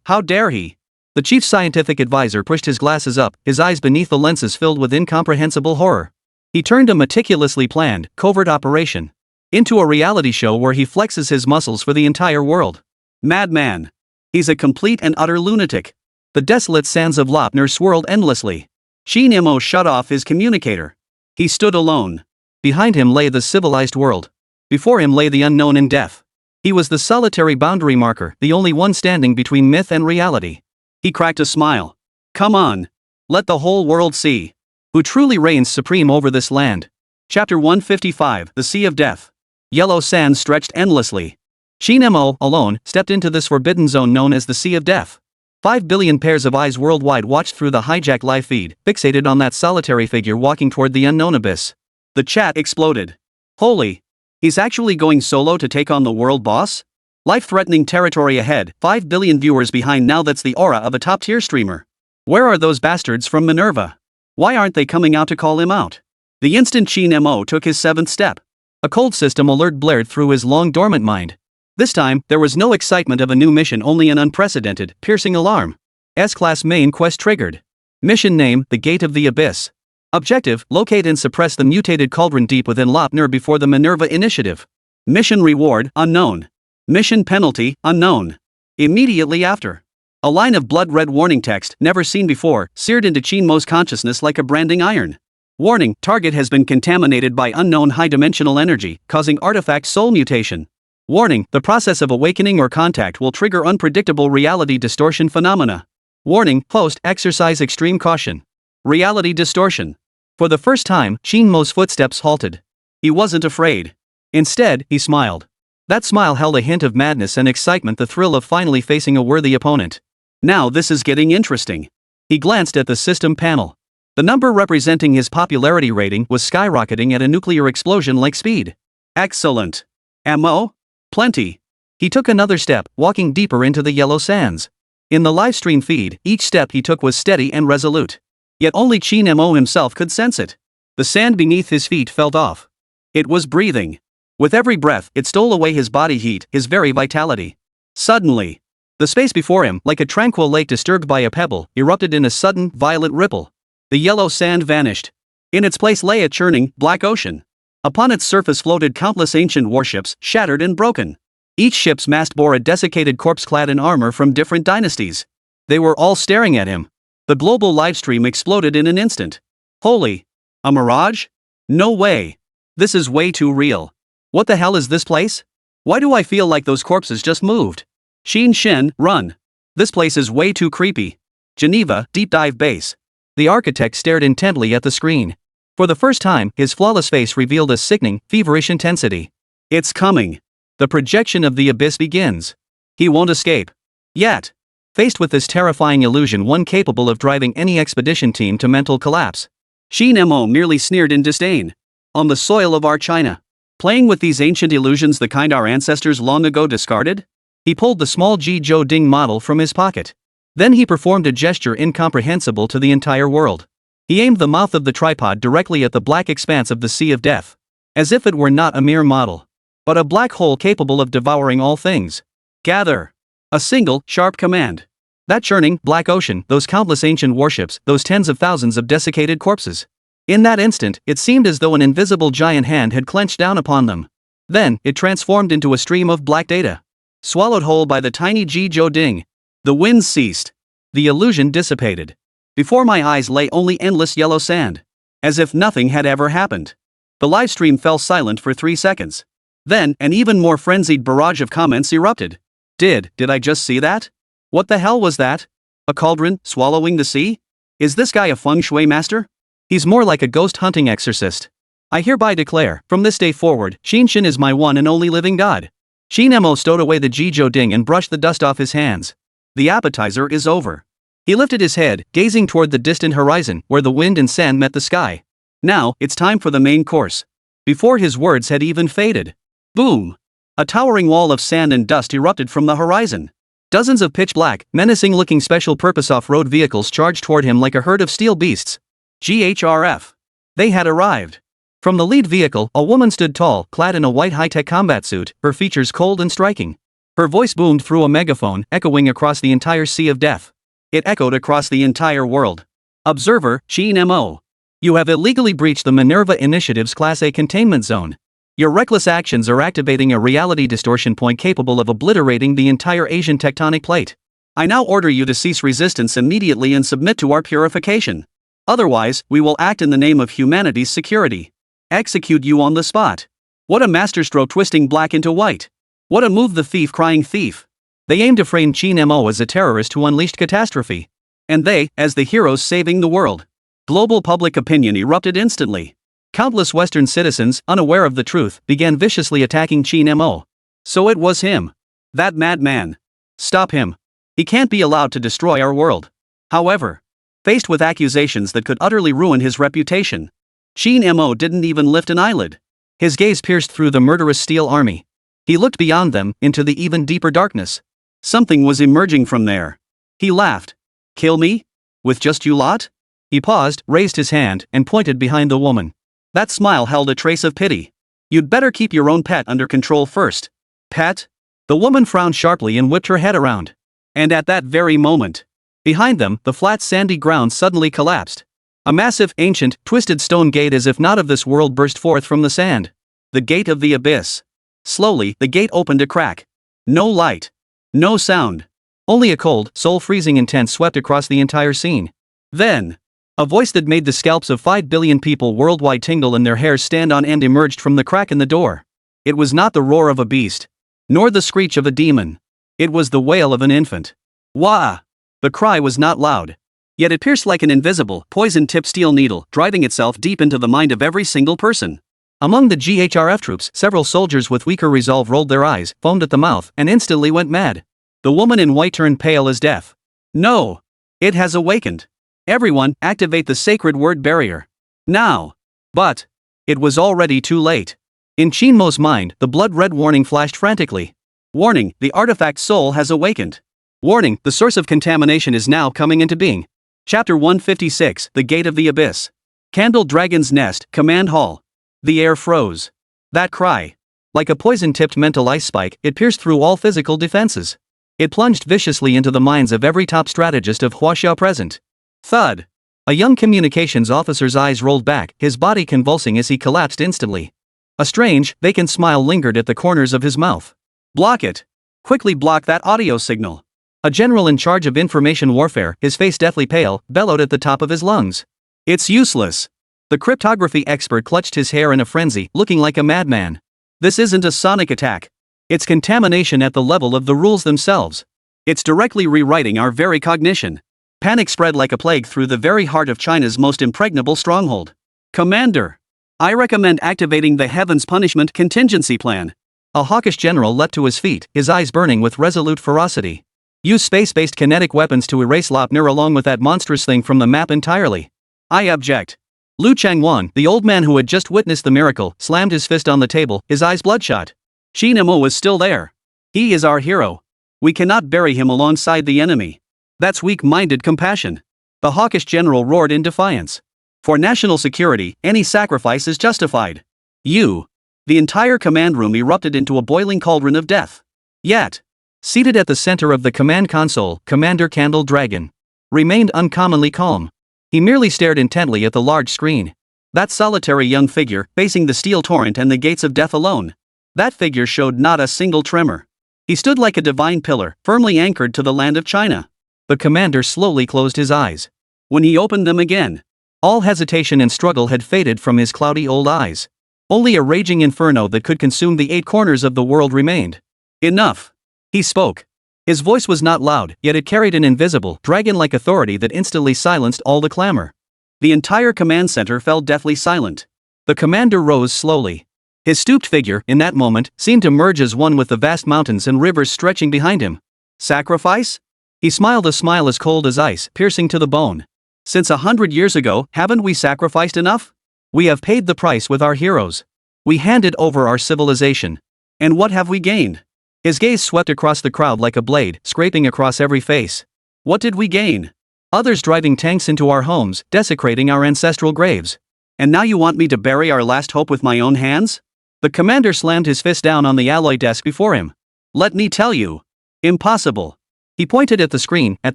Speaker 2: How dare he?
Speaker 1: The chief scientific advisor pushed his glasses up, his eyes beneath the lenses filled with incomprehensible horror. He turned a meticulously planned, covert operation into a reality show where he flexes his muscles for the entire world.
Speaker 2: Madman. He's a complete and utter lunatic.
Speaker 1: The desolate sands of Lopner swirled endlessly.
Speaker 2: Qin Mo shut off his communicator. He stood alone.
Speaker 1: Behind him lay the civilized world. Before him lay the unknown in death. He was the solitary boundary marker, the only one standing between myth and reality.
Speaker 2: He cracked a smile. Come on. Let the whole world see who truly reigns supreme over this land. Chapter 155, The Sea of Death. Yellow sands stretched endlessly.
Speaker 1: Qin Mo, alone, stepped into this forbidden zone known as the Sea of Death. 5 billion pairs of eyes worldwide watched through the hijacked live feed, fixated on that solitary figure walking toward the unknown abyss.
Speaker 2: The chat exploded. Holy! He's actually going solo to take on the world boss? Life-threatening territory ahead, 5 billion viewers behind. Now that's the aura of a top-tier streamer. Where are those bastards from Minerva? Why aren't they coming out to call him out? The instant Qin Mo took his 7th step,
Speaker 1: a cold system alert blared through his long-dormant mind. This time, there was no excitement of a new mission, only an unprecedented, piercing alarm. S-Class main quest triggered. Mission name, The Gate of the Abyss. Objective, locate and suppress the mutated cauldron deep within Lopner before the Minerva Initiative.
Speaker 2: Mission reward, unknown. Mission penalty, unknown. Immediately after. A line of blood-red warning text, never seen before, seared into Qin Mo's consciousness like a branding iron. Warning, target has been contaminated by unknown high-dimensional energy, causing artifact soul mutation. Warning, the process of awakening or contact will trigger unpredictable reality distortion phenomena. Warning, host, exercise extreme caution. Reality distortion.
Speaker 1: For the first time, Qin Mo's footsteps halted.
Speaker 2: He wasn't afraid.
Speaker 1: Instead, he smiled. That smile held a hint of madness and excitement, the thrill of finally facing a worthy opponent.
Speaker 2: Now this is getting interesting.
Speaker 1: He glanced at the system panel. The number representing his popularity rating was skyrocketing at a nuclear explosion-like speed.
Speaker 2: Excellent. Ammo? Plenty.
Speaker 1: He took another step, walking deeper into the yellow sands.
Speaker 2: In the livestream feed, each step he took was steady and resolute. Yet only Qin Mo himself could sense it. The sand beneath his feet felt off. It was breathing. With every breath, it stole away his body heat, his very vitality. Suddenly, the space before him, like a tranquil lake disturbed by a pebble, erupted in a sudden, violent ripple. The yellow sand vanished. In its place lay a churning, black ocean. Upon its surface floated countless ancient warships, shattered and broken. Each ship's mast bore a desiccated corpse clad in armor from different dynasties. They were all staring at him. The global livestream exploded in an instant. Holy! A mirage? No way! This is way too real. What the hell is this place? Why do I feel like those corpses just moved? Shen, run! This place is way too creepy. Geneva, deep dive base. The architect stared intently at the screen. For the first time, his flawless face revealed a sickening, feverish intensity. It's coming. The projection of the abyss begins. He won't escape. Yet. Faced with this terrifying illusion, one capable of driving any expedition team to mental collapse, Qin Mo merely sneered in disdain. On the soil of our China. Playing with these ancient illusions, the kind our ancestors long ago discarded? He pulled the small Zhizhou Ding model from his pocket. Then he performed a gesture incomprehensible to the entire world. He aimed the mouth of the tripod directly at the black expanse of the Sea of Death. As if it were not a mere model, but a black hole capable of devouring all things. Gather! A single, sharp command. That churning, black ocean, those countless ancient warships, those tens of thousands of desiccated corpses. In that instant, it seemed as though an invisible giant hand had clenched down upon them. Then, it transformed into a stream of black data. Swallowed whole by the tiny Zhizhou Ding. The winds ceased. The illusion dissipated. Before my eyes lay only endless yellow sand. As if nothing had ever happened. The livestream fell silent for 3 seconds. Then, an even more frenzied barrage of comments erupted. Did I just see that? What the hell was that? A cauldron, swallowing the sea? Is this guy a feng shui master? He's more like a ghost hunting exorcist. I hereby declare, from this day forward, Shin is my one and only living god. Qin Mo stowed away the Zhizhou Ding and brushed the dust off his hands. The appetizer is over. He lifted his head, gazing toward the distant horizon, where the wind and sand met the sky. Now, it's time for the main course. Before his words had even faded. Boom! A towering wall of sand and dust erupted from the horizon. Dozens of pitch-black, menacing-looking special-purpose off-road vehicles charged toward him like a herd of steel beasts. GHRF. They had arrived. From the lead vehicle, a woman stood tall, clad in a white high-tech combat suit, her features cold and striking. Her voice boomed through a megaphone, echoing across the entire Sea of Death. It echoed across the entire world. Observer, Qin Mo. You have illegally breached the Minerva Initiative's Class A containment zone. Your reckless actions are activating a reality distortion point capable of obliterating the entire Asian tectonic plate. I now order you to cease resistance immediately and submit to our purification. Otherwise, we will act in the name of humanity's security. Execute you on the spot. What a masterstroke, twisting black into white. What a move, the thief crying thief. They aimed to frame Qin Mo as a terrorist who unleashed catastrophe. And they, as the heroes saving the world. Global public opinion erupted instantly. Countless Western citizens, unaware of the truth, began viciously attacking Qin Mo. So it was him. That madman. Stop him. He can't be allowed to destroy our world. However, faced with accusations that could utterly ruin his reputation, Qin Mo didn't even lift an eyelid. His gaze pierced through the murderous steel army. He looked beyond them, into the even deeper darkness. Something was emerging from there. He laughed. Kill me? With just you lot? He paused, raised his hand, and pointed behind the woman. That smile held a trace of pity. You'd better keep your own pet under control first. Pet? The woman frowned sharply and whipped her head around. And at that very moment, behind them, the flat sandy ground suddenly collapsed. A massive, ancient, twisted stone gate as if not of this world burst forth from the sand. The gate of the abyss. Slowly, the gate opened a crack. No light. No sound. Only a cold, soul-freezing intent swept across the entire scene. Then, a voice that made the scalps of 5 billion people worldwide tingle and their hairs stand on end emerged from the crack in the door. It was not the roar of a beast, nor the screech of a demon. It was the wail of an infant. Wah! The cry was not loud. Yet it pierced like an invisible, poison-tipped steel needle, driving itself deep into the mind of every single person. Among the GHRF troops, several soldiers with weaker resolve rolled their eyes, foamed at the mouth, and instantly went mad. The woman in white turned pale as death. No! It has awakened. Everyone, activate the sacred word barrier. Now! But it was already too late. In Qin Mo's mind, the blood-red warning flashed frantically. Warning, the artifact soul has awakened. Warning, the source of contamination is now coming into being. Chapter 156, The Gate of the Abyss. Candle Dragon's Nest, Command Hall. The air froze. That cry. Like a poison-tipped mental ice spike, it pierced through all physical defenses. It plunged viciously into the minds of every top strategist of Huaxia present. Thud. A young communications officer's eyes rolled back, his body convulsing as he collapsed instantly. A strange, vacant smile lingered at the corners of his mouth. Block it. Quickly block that audio signal. A general in charge of information warfare, his face deathly pale, bellowed at the top of his lungs. It's useless. The cryptography expert clutched his hair in a frenzy, looking like a madman. This isn't a sonic attack. It's contamination at the level of the rules themselves. It's directly rewriting our very cognition. Panic spread like a plague through the very heart of China's most impregnable stronghold. Commander, I recommend activating the Heavens Punishment Contingency Plan. A hawkish general leapt to his feet, his eyes burning with resolute ferocity. Use space-based kinetic weapons to erase Lopner along with that monstrous thing from the map entirely. I object. Lu Changwan, the old man who had just witnessed the miracle, slammed his fist on the table, his eyes bloodshot. Qin Mo was still there. He is our hero. We cannot bury him alongside the enemy. That's weak-minded compassion. The hawkish general roared in defiance. For national security, any sacrifice is justified. The entire command room erupted into a boiling cauldron of death. Yet, seated at the center of the command console, Commander Candle Dragon remained uncommonly calm. He merely stared intently at the large screen. That solitary young figure, facing the steel torrent and the gates of death alone. That figure showed not a single tremor. He stood like a divine pillar, firmly anchored to the land of China. The commander slowly closed his eyes. When he opened them again, all hesitation and struggle had faded from his cloudy old eyes. Only a raging inferno that could consume the 8 corners of the world remained. Enough. He spoke. His voice was not loud, yet it carried an invisible, dragon-like authority that instantly silenced all the clamor. The entire command center fell deathly silent. The commander rose slowly. His stooped figure, in that moment, seemed to merge as one with the vast mountains and rivers stretching behind him. Sacrifice? He smiled a smile as cold as ice, piercing to the bone. Since 100 years ago, haven't we sacrificed enough? We have paid the price with our heroes. We handed over our civilization. And what have we gained? His gaze swept across the crowd like a blade, scraping across every face. What did we gain? Others driving tanks into our homes, desecrating our ancestral graves. And now you want me to bury our last hope with my own hands? The commander slammed his fist down on the alloy desk before him. Let me tell you. Impossible. He pointed at the screen, at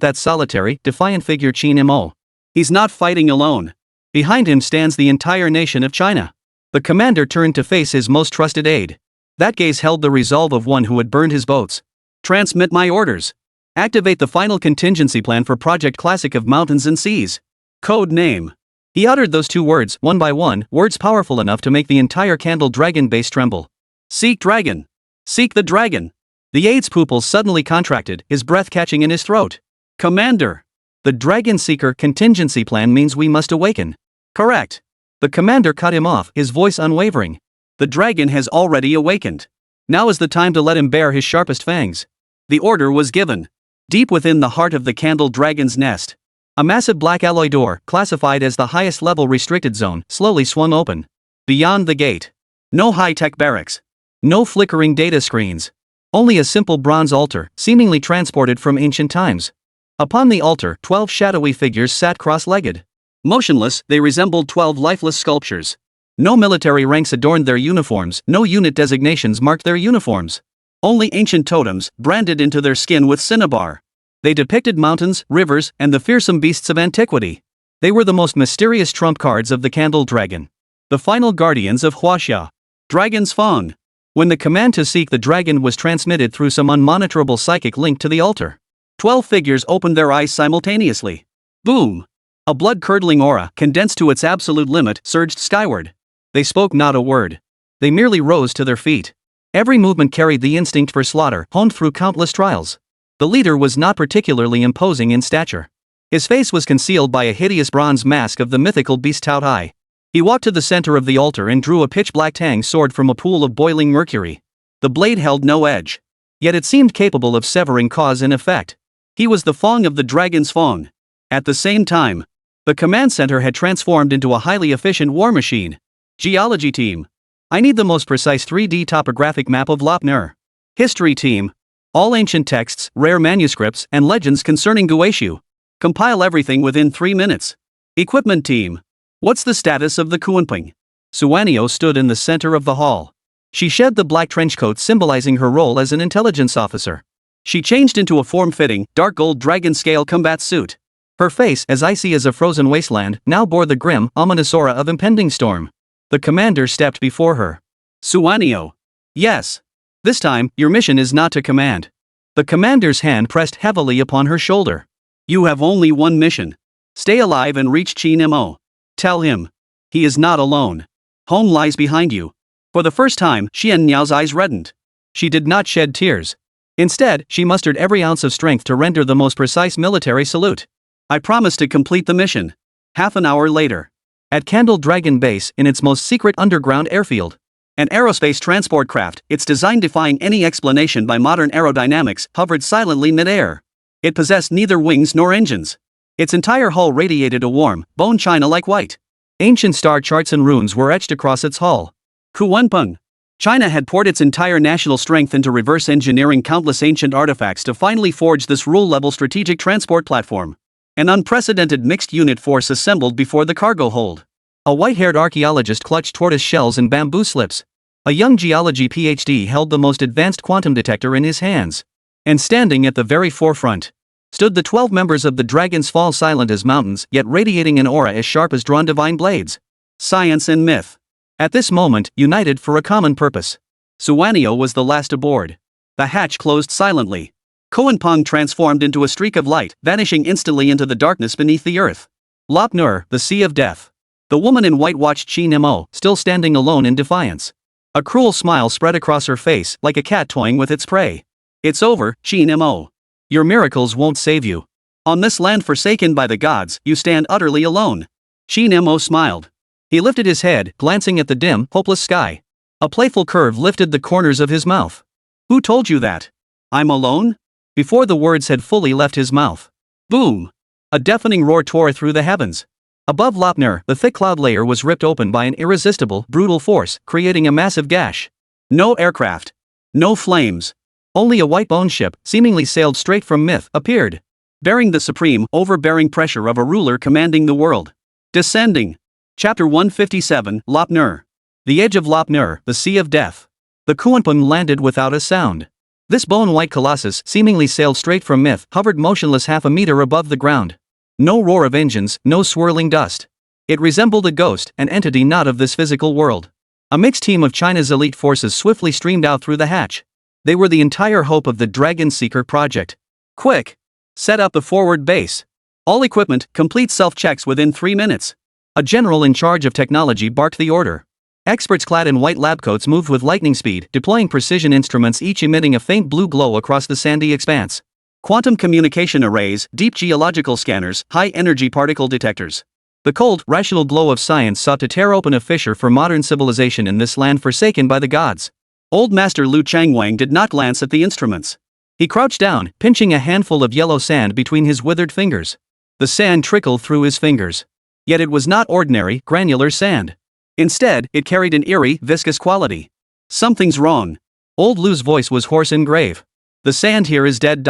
Speaker 2: that solitary, defiant figure Qin Mo. He's not fighting alone. Behind him stands the entire nation of China. The commander turned to face his most trusted aide. That gaze held the resolve of one who had burned his boats. Transmit my orders. Activate the final contingency plan for Project Classic of Mountains and Seas. Code name. He uttered those 2 words, one by one, words powerful enough to make the entire Candle Dragon base tremble. Seek dragon. Seek the dragon. The aide's pupils suddenly contracted, his breath catching in his throat. Commander. The Dragon Seeker contingency plan means we must awaken. Correct. The commander cut him off, his voice unwavering. The dragon has already awakened. Now is the time to let him bare his sharpest fangs. The order was given. Deep within the heart of the Candle Dragon's nest, a massive black alloy door, classified as the highest level restricted zone, slowly swung open. Beyond the gate. No high-tech barracks. No flickering data screens. Only a simple bronze altar, seemingly transported from ancient times. Upon the altar, 12 shadowy figures sat cross-legged. Motionless, they resembled 12 lifeless sculptures. No military ranks adorned their uniforms, no unit designations marked their uniforms. Only ancient totems, branded into their skin with cinnabar. They depicted mountains, rivers, and the fearsome beasts of antiquity. They were the most mysterious trump cards of the Candle Dragon. The final guardians of Huaxia. Dragon's Fang. When the command to seek the dragon was transmitted through some unmonitorable psychic link to the altar, 12 figures opened their eyes simultaneously. Boom! A blood-curdling aura, condensed to its absolute limit, surged skyward. They spoke not a word. They merely rose to their feet. Every movement carried the instinct for slaughter, honed through countless trials. The leader was not particularly imposing in stature. His face was concealed by a hideous bronze mask of the mythical beast Tao Tai. He walked to the center of the altar and drew a pitch-black Tang sword from a pool of boiling mercury. The blade held no edge. Yet it seemed capable of severing cause and effect. He was the Fang of the Dragon's Fang. At the same time, the command center had transformed into a highly efficient war machine. Geology team. I need the most precise 3D topographic map of Lopner. History team. All ancient texts, rare manuscripts, and legends concerning Guishu. Compile everything within 3 minutes. Equipment team. What's the status of the Kuanping? Suanio stood in the center of the hall. She shed the black trenchcoat symbolizing her role as an intelligence officer. She changed into a form-fitting, dark gold dragon-scale combat suit. Her face, as icy as a frozen wasteland, now bore the grim, ominous aura of impending storm. The commander stepped before her. Suanio. Yes. This time, your mission is not to command. The commander's hand pressed heavily upon her shoulder. You have only one mission. Stay alive and reach Qin Mo. Tell him. He is not alone. Home lies behind you. For the first time, Xian Niao's eyes reddened. She did not shed tears. Instead, she mustered every ounce of strength to render the most precise military salute. I promise to complete the mission. Half an hour later. At Candle Dragon Base, in its most secret underground airfield. An aerospace transport craft, its design defying any explanation by modern aerodynamics, hovered silently mid-air. It possessed neither wings nor engines. Its entire hull radiated a warm, bone china-like white. Ancient star charts and runes were etched across its hull. Kuanpeng. China had poured its entire national strength into reverse engineering countless ancient artifacts to finally forge this rule-level strategic transport platform. An unprecedented mixed unit force assembled before the cargo hold. A white-haired archaeologist clutched tortoise shells and bamboo slips. A young geology PhD held the most advanced quantum detector in his hands. And standing at the very forefront stood the 12 members of the Dragon's Fall, silent as mountains, yet radiating an aura as sharp as drawn divine blades. Science and myth. At this moment, united for a common purpose. Suanio was the last aboard. The hatch closed silently. Kuanpeng transformed into a streak of light, vanishing instantly into the darkness beneath the earth. Lop Nur, the Sea of Death. The woman in white watched Qin Mo, still standing alone in defiance. A cruel smile spread across her face, like a cat toying with its prey. It's over, Qin Mo. Your miracles won't save you. On this land forsaken by the gods, you stand utterly alone. Qin Mo smiled. He lifted his head, glancing at the dim, hopeless sky. A playful curve lifted the corners of his mouth. Who told you that? I'm alone? Before the words had fully left his mouth. Boom! A deafening roar tore through the heavens. Above Lopner, the thick cloud layer was ripped open by an irresistible, brutal force, creating a massive gash. No aircraft. No flames. Only a white bone ship, seemingly sailed straight from myth, appeared. Bearing the supreme, overbearing pressure of a ruler commanding the world. Descending. Chapter 157, Lop Nur. The edge of Lop Nur, the Sea of Death. The Kuanpeng landed without a sound. This bone-white colossus, seemingly sailed straight from myth, hovered motionless half a meter above the ground. No roar of engines, no swirling dust. It resembled a ghost, an entity not of this physical world. A mixed team of China's elite forces swiftly streamed out through the hatch. They were the entire hope of the Dragon Seeker project. Quick! Set up the forward base. All equipment, complete self-checks within 3 minutes. A general in charge of technology barked the order. Experts clad in white lab coats moved with lightning speed, deploying precision instruments each emitting a faint blue glow across the sandy expanse. Quantum communication arrays, deep geological scanners, high-energy particle detectors. The cold, rational glow of science sought to tear open a fissure for modern civilization in this land forsaken by the gods. Old Master Liu Changwang did not glance at the instruments. He crouched down, pinching a handful of yellow sand between his withered fingers. The sand trickled through his fingers. Yet it was not ordinary, granular sand. Instead, it carried an eerie, viscous quality. Something's wrong. Old Liu's voice was hoarse and grave. The sand here is dead.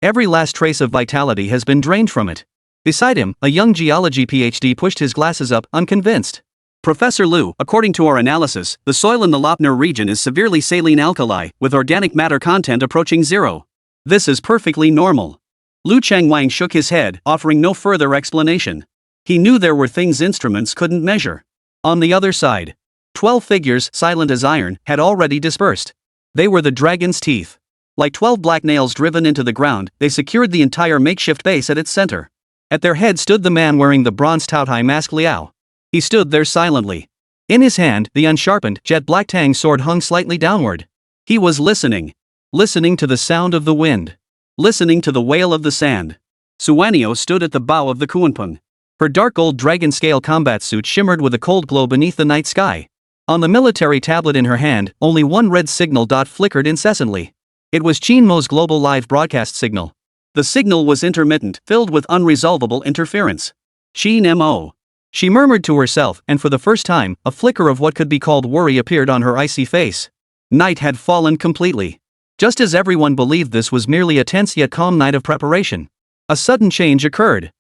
Speaker 2: Every last trace of vitality has been drained from it. Beside him, a young geology PhD pushed his glasses up, unconvinced. Professor Liu, according to our analysis, the soil in the Lop Nur region is severely saline alkali, with organic matter content approaching 0. This is perfectly normal. Liu Changwang shook his head, offering no further explanation. He knew there were things instruments couldn't measure. On the other side, 12 figures, silent as iron, had already dispersed. They were the dragon's teeth. Like 12 black nails driven into the ground, they secured the entire makeshift base at its center. At their head stood the man wearing the bronze Taotai mask Liao. He stood there silently. In his hand, the unsharpened, jet-black Tang sword hung slightly downward. He was listening. Listening to the sound of the wind. Listening to the wail of the sand. Suanio stood at the bow of the Kuanpeng. Her dark gold dragon-scale combat suit shimmered with a cold glow beneath the night sky. On the military tablet in her hand, only one red signal dot flickered incessantly. It was Qin Mo's global live broadcast signal. The signal was intermittent, filled with unresolvable interference. Qin Mo. She murmured to herself, and for the first time, a flicker of what could be called worry appeared on her icy face. Night had fallen completely.
Speaker 1: Just as everyone believed this was merely a tense yet calm night of preparation, a sudden change occurred.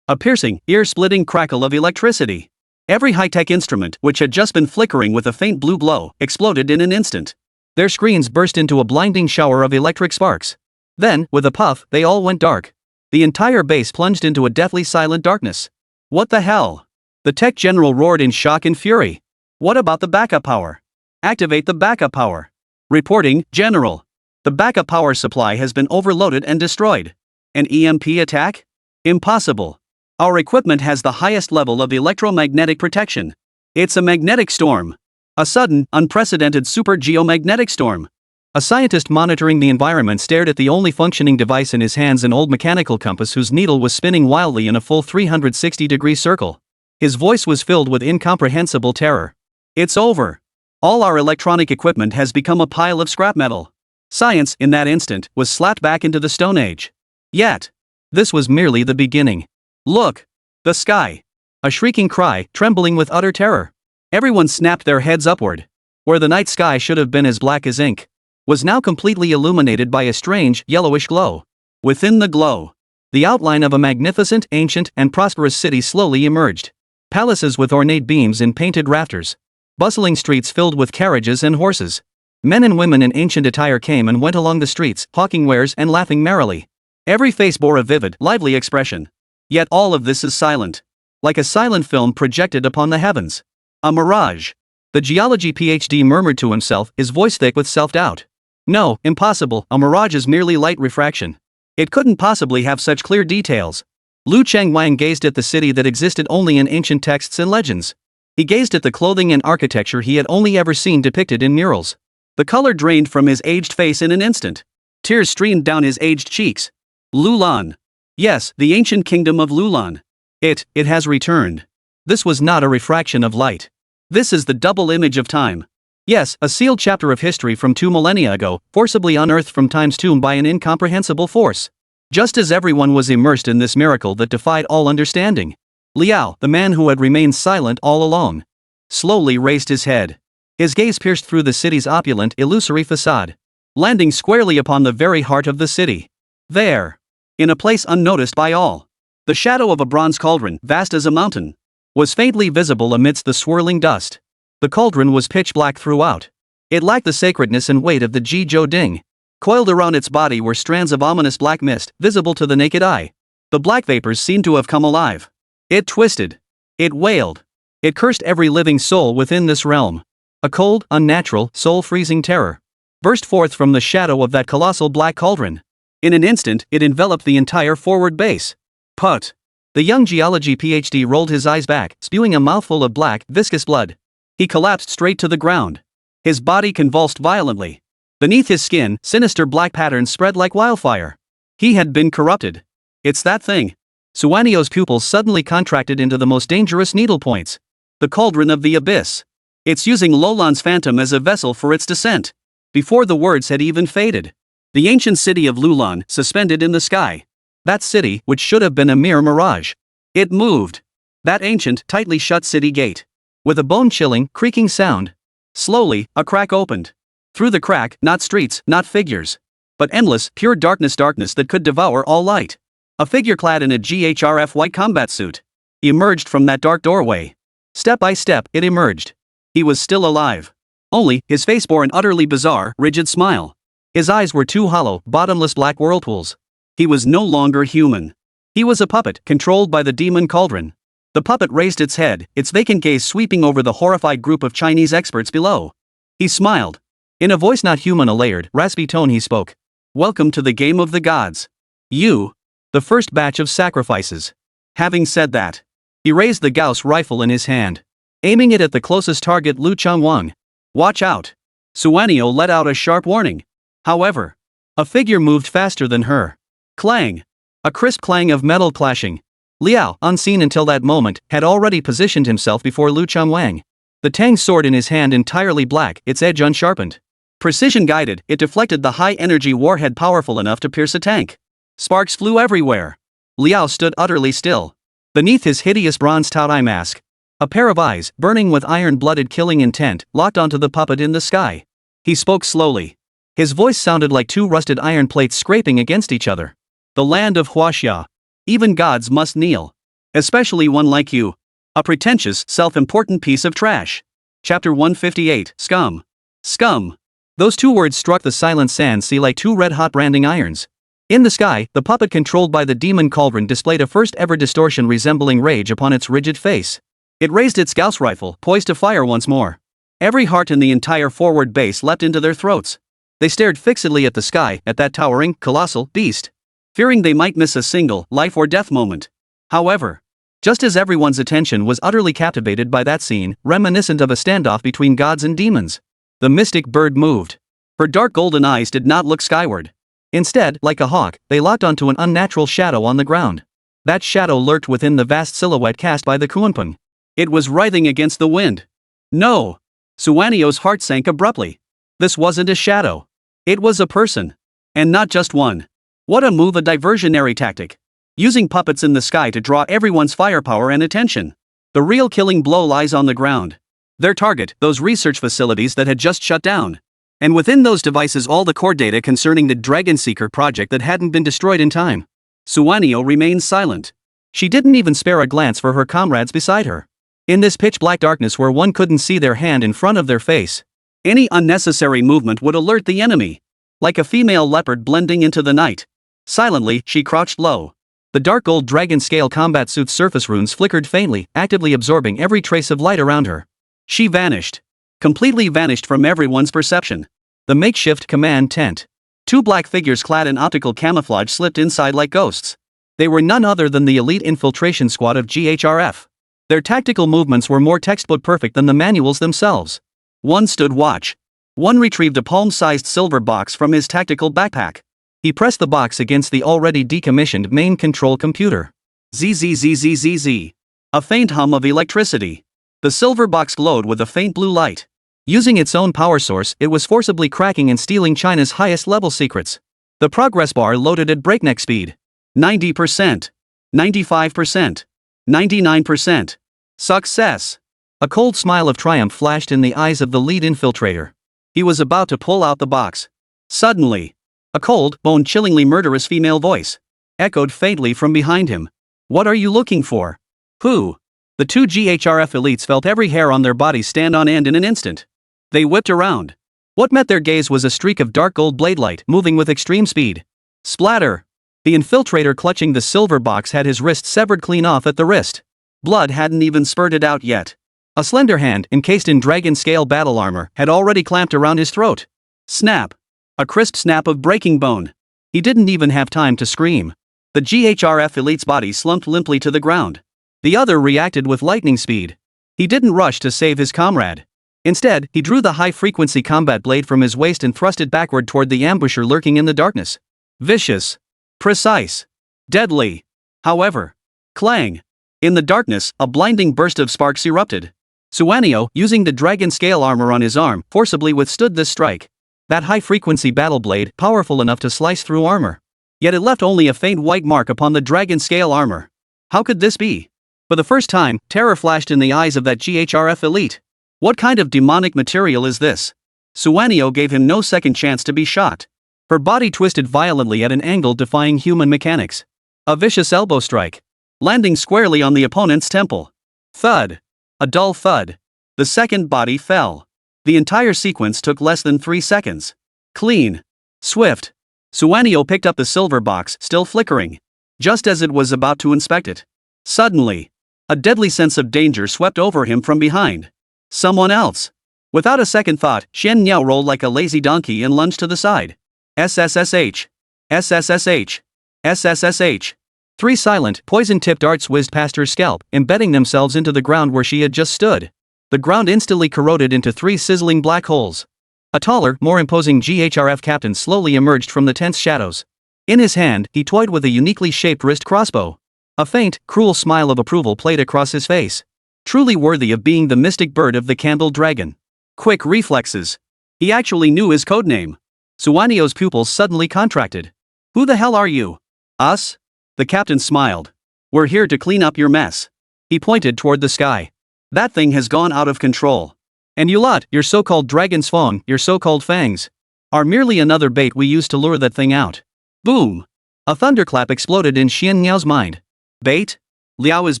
Speaker 1: A piercing, ear-splitting crackle of electricity. Every high-tech instrument, which had just been flickering with a faint blue glow, exploded in an instant. Their screens burst into a blinding shower of electric sparks. Then, with a puff, they all went dark. The entire base plunged into a deathly silent darkness. What the hell? The tech general roared in shock and fury. What about the backup power? Activate the backup power. Reporting, General. The backup power supply has been overloaded and destroyed. An EMP attack? Impossible. Our equipment has the highest level of electromagnetic protection. It's a magnetic storm. A sudden, unprecedented super geomagnetic storm. A scientist monitoring the environment stared at the only functioning device in his hands, an old mechanical compass whose needle was spinning wildly in a full 360-degree circle. His voice was filled with incomprehensible terror. It's over. All our electronic equipment has become a pile of scrap metal. Science, in that instant, was slapped back into the Stone Age. Yet, this was merely the beginning. Look! The sky! A shrieking cry, trembling with utter terror. Everyone snapped their heads upward. Where the night sky should have been as black as ink, was now completely illuminated by a strange, yellowish glow. Within the glow, the outline of a magnificent, ancient, and prosperous city slowly emerged. Palaces with ornate beams and painted rafters. Bustling streets filled with carriages and horses. Men and women in ancient attire came and went along the streets, hawking wares and laughing merrily. Every face bore a vivid, lively expression. Yet all of this is silent. Like a silent film projected upon the heavens. A mirage. The geology PhD murmured to himself, his voice thick with self-doubt. No, impossible, a mirage is merely light refraction. It couldn't possibly have such clear details. Lu Changwang gazed at the city that existed only in ancient texts and legends. He gazed at the clothing and architecture he had only ever seen depicted in murals. The color drained from his aged face in an instant. Tears streamed down his aged cheeks. Lulan. Yes, the ancient kingdom of Lulan. It has returned. This was not a refraction of light. This is the double image of time. Yes, a sealed chapter of history from 2 millennia ago, forcibly unearthed from time's tomb by an incomprehensible force. Just as everyone was immersed in this miracle that defied all understanding, Liao, the man who had remained silent all along, slowly raised his head. His gaze pierced through the city's opulent, illusory facade, landing squarely upon the very heart of the city. There, in a place unnoticed by all, the shadow of a bronze cauldron, vast as a mountain, was faintly visible amidst the swirling dust. The cauldron was pitch black throughout. It lacked the sacredness and weight of the Zhizhou Ding. Coiled around its body were strands of ominous black mist, visible to the naked eye. The black vapors seemed to have come alive. It twisted. It wailed. It cursed every living soul within this realm. A cold, unnatural, soul-freezing terror burst forth from the shadow of that colossal black cauldron. In an instant, it enveloped the entire forward base. Put! The young geology PhD rolled his eyes back, spewing a mouthful of black, viscous blood. He collapsed straight to the ground. His body convulsed violently. Beneath his skin, sinister black patterns spread like wildfire. He had been corrupted. It's that thing. Suanio's pupils suddenly contracted into the most dangerous needle points. The cauldron of the abyss. It's using Lolan's phantom as a vessel for its descent. Before the words had even faded, the ancient city of Lulan, suspended in the sky. That city, which should have been a mere mirage. It moved. That ancient, tightly shut city gate. With a bone-chilling, creaking sound. Slowly, a crack opened. Through the crack, not streets, not figures, but endless, pure darkness that could devour all light. A figure clad in a GHRF white combat suit emerged from that dark doorway. Step by step, it emerged. He was still alive. Only, his face bore an utterly bizarre, rigid smile. His eyes were two hollow, bottomless black whirlpools. He was no longer human. He was a puppet, controlled by the demon cauldron. The puppet raised its head, its vacant gaze sweeping over the horrified group of Chinese experts below. He smiled. In a voice not human, a layered, raspy tone, he spoke. Welcome to the game of the gods. You, the first batch of sacrifices. Having said that, he raised the Gauss rifle in his hand, aiming it at the closest target, Lu Changwang. Watch out. Suanio let out a sharp warning. However, a figure moved faster than her. Clang. A crisp clang of metal clashing. Liao, unseen until that moment, had already positioned himself before Lu Changwang. The Tang sword in his hand entirely black, its edge unsharpened. Precision guided, it deflected the high-energy warhead powerful enough to pierce a tank. Sparks flew everywhere.
Speaker 2: Liao stood utterly still. Beneath his hideous bronze Tao mask, a pair of eyes, burning with iron-blooded killing intent, locked onto the puppet in the sky. He spoke slowly. His voice sounded like two rusted iron plates scraping against each other. The land of Huaxia. Even gods must kneel. Especially one like you. A pretentious, self-important piece of trash. Chapter 158, Scum. Scum. Those two words struck the silent sand sea like two red-hot branding irons. In the sky, the puppet controlled by the demon cauldron displayed a first-ever distortion resembling rage upon its rigid face. It raised its Gauss rifle, poised to fire once more. Every heart in the entire forward base leapt into their throats. They stared fixedly at the sky, at that towering, colossal beast, fearing they might miss a single life-or-death moment. However, just as everyone's attention was utterly captivated by that scene, reminiscent of a standoff between gods and demons, the mystic bird moved. Her dark golden eyes did not look skyward. Instead, like a hawk, they locked onto an unnatural shadow on the ground. That shadow lurked within the vast silhouette cast by the Kunpeng. It was writhing against the wind. No! Suanio's heart sank abruptly. This wasn't a shadow. It was a person. And not just one. What a move, a diversionary tactic. Using puppets in the sky to draw everyone's firepower and attention. The real killing blow lies on the ground. Their target, those research facilities that had just shut down. And within those devices all the core data concerning the Dragon Seeker project that hadn't been destroyed in time. Suanio remained silent. She didn't even spare a glance for her comrades beside her. In this pitch-black darkness where one couldn't see their hand in front of their face, any unnecessary movement would alert the enemy. Like a female leopard blending into the night. Silently, she crouched low. The dark gold dragon-scale combat suit's surface runes flickered faintly, actively absorbing every trace of light around her. She vanished. Completely vanished from everyone's perception. The makeshift command tent. Two black figures clad in optical camouflage slipped inside like ghosts. They were none other than the elite infiltration squad of GHRF. Their tactical movements were more textbook perfect than the manuals themselves. One stood watch. One retrieved a palm-sized silver box from his tactical backpack. He pressed the box against the already decommissioned main control computer. Zzzzzzz. A faint hum of electricity. The silver box glowed with a faint blue light. Using its own power source, it was forcibly cracking and stealing China's highest-level secrets. The progress bar loaded at breakneck speed. 90%. 95%. 99%. Success. A cold smile of triumph flashed in the eyes of the lead infiltrator. He was about to pull out the box. Suddenly, a cold, bone-chillingly murderous female voice echoed faintly from behind him. What are you looking for? Who? The two GHRF elites felt every hair on their bodies stand on end in an instant. They whipped around. What met their gaze was a streak of dark gold blade light moving with extreme speed. Splatter! The infiltrator clutching the silver box had his wrist severed clean off at the wrist. Blood hadn't even spurted out yet. A slender hand, encased in dragon-scale battle armor, had already clamped around his throat. Snap! A crisp snap of breaking bone. He didn't even have time to scream. The GHRF elite's body slumped limply to the ground. The other reacted with lightning speed. He didn't rush to save his comrade. Instead, he drew the high-frequency combat blade from his waist and thrust it backward toward the ambusher lurking in the darkness. Vicious. Precise. Deadly. However. Clang. In the darkness, a blinding burst of sparks erupted. Suanio, using the dragon-scale armor on his arm, forcibly withstood this strike. That high-frequency battle blade, powerful enough to slice through armor. Yet it left only a faint white mark upon the dragon-scale armor. How could this be? For the first time, terror flashed in the eyes of that GHRF elite. What kind of demonic material is this? Suanio gave him no second chance to be shocked. Her body twisted violently at an angle defying human mechanics. A vicious elbow strike. Landing squarely on the opponent's temple. Thud. A dull thud. The second body fell. The entire sequence took less than 3 seconds. Clean. Swift. Suanio picked up the silver box, still flickering. Just as it was about to inspect it. Suddenly, a deadly sense of danger swept over him from behind. Someone else. Without a second thought, Shen Niao rolled like a lazy donkey and lunged to the side. SSSH. SSSH. SSSH. 3 silent, poison-tipped darts whizzed past her scalp, embedding themselves into the ground where she had just stood. The ground instantly corroded into 3 sizzling black holes. A taller, more imposing GHRF captain slowly emerged from the tense shadows. In his hand, he toyed with a uniquely shaped wrist crossbow. A faint, cruel smile of approval played across his face. Truly worthy of being the mystic bird of the candle dragon. Quick reflexes. He actually knew his codename. Suanio's pupils suddenly contracted. Who the hell are you? Us? The captain smiled. We're here to clean up your mess. He pointed toward the sky. That thing has gone out of control. And you lot, your so-called dragon's fang, your so-called fangs, are merely another bait we use to lure that thing out. Boom! A thunderclap exploded in Xian Niao's mind. Bait? Liao is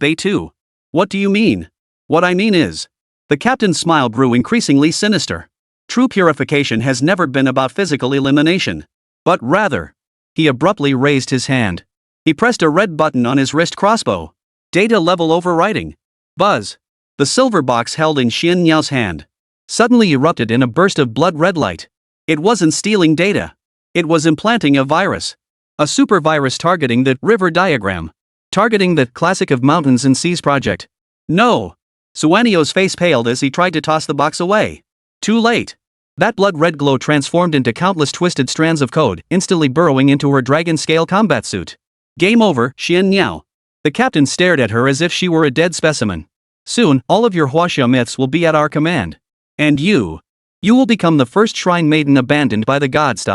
Speaker 2: bait too. What do you mean? What I mean is... The captain's smile grew increasingly sinister. True purification has never been about physical elimination. But rather... He abruptly raised his hand. He pressed a red button on his wrist crossbow. Data level overwriting. Buzz. The silver box held in Xian Niao's hand suddenly erupted in a burst of blood-red light. It wasn't stealing data. It was implanting a virus. A super virus targeting the river diagram. Targeting the classic of mountains and seas project. No! Suanio's face paled as he tried to toss the box away. Too late. That blood-red glow transformed into countless twisted strands of code, instantly burrowing into her dragon-scale combat suit. Game over, Xian Niao. The captain stared at her as if she were a dead specimen. Soon, all of your Huaxia myths will be at our command. And you will become the first shrine maiden abandoned by the gods.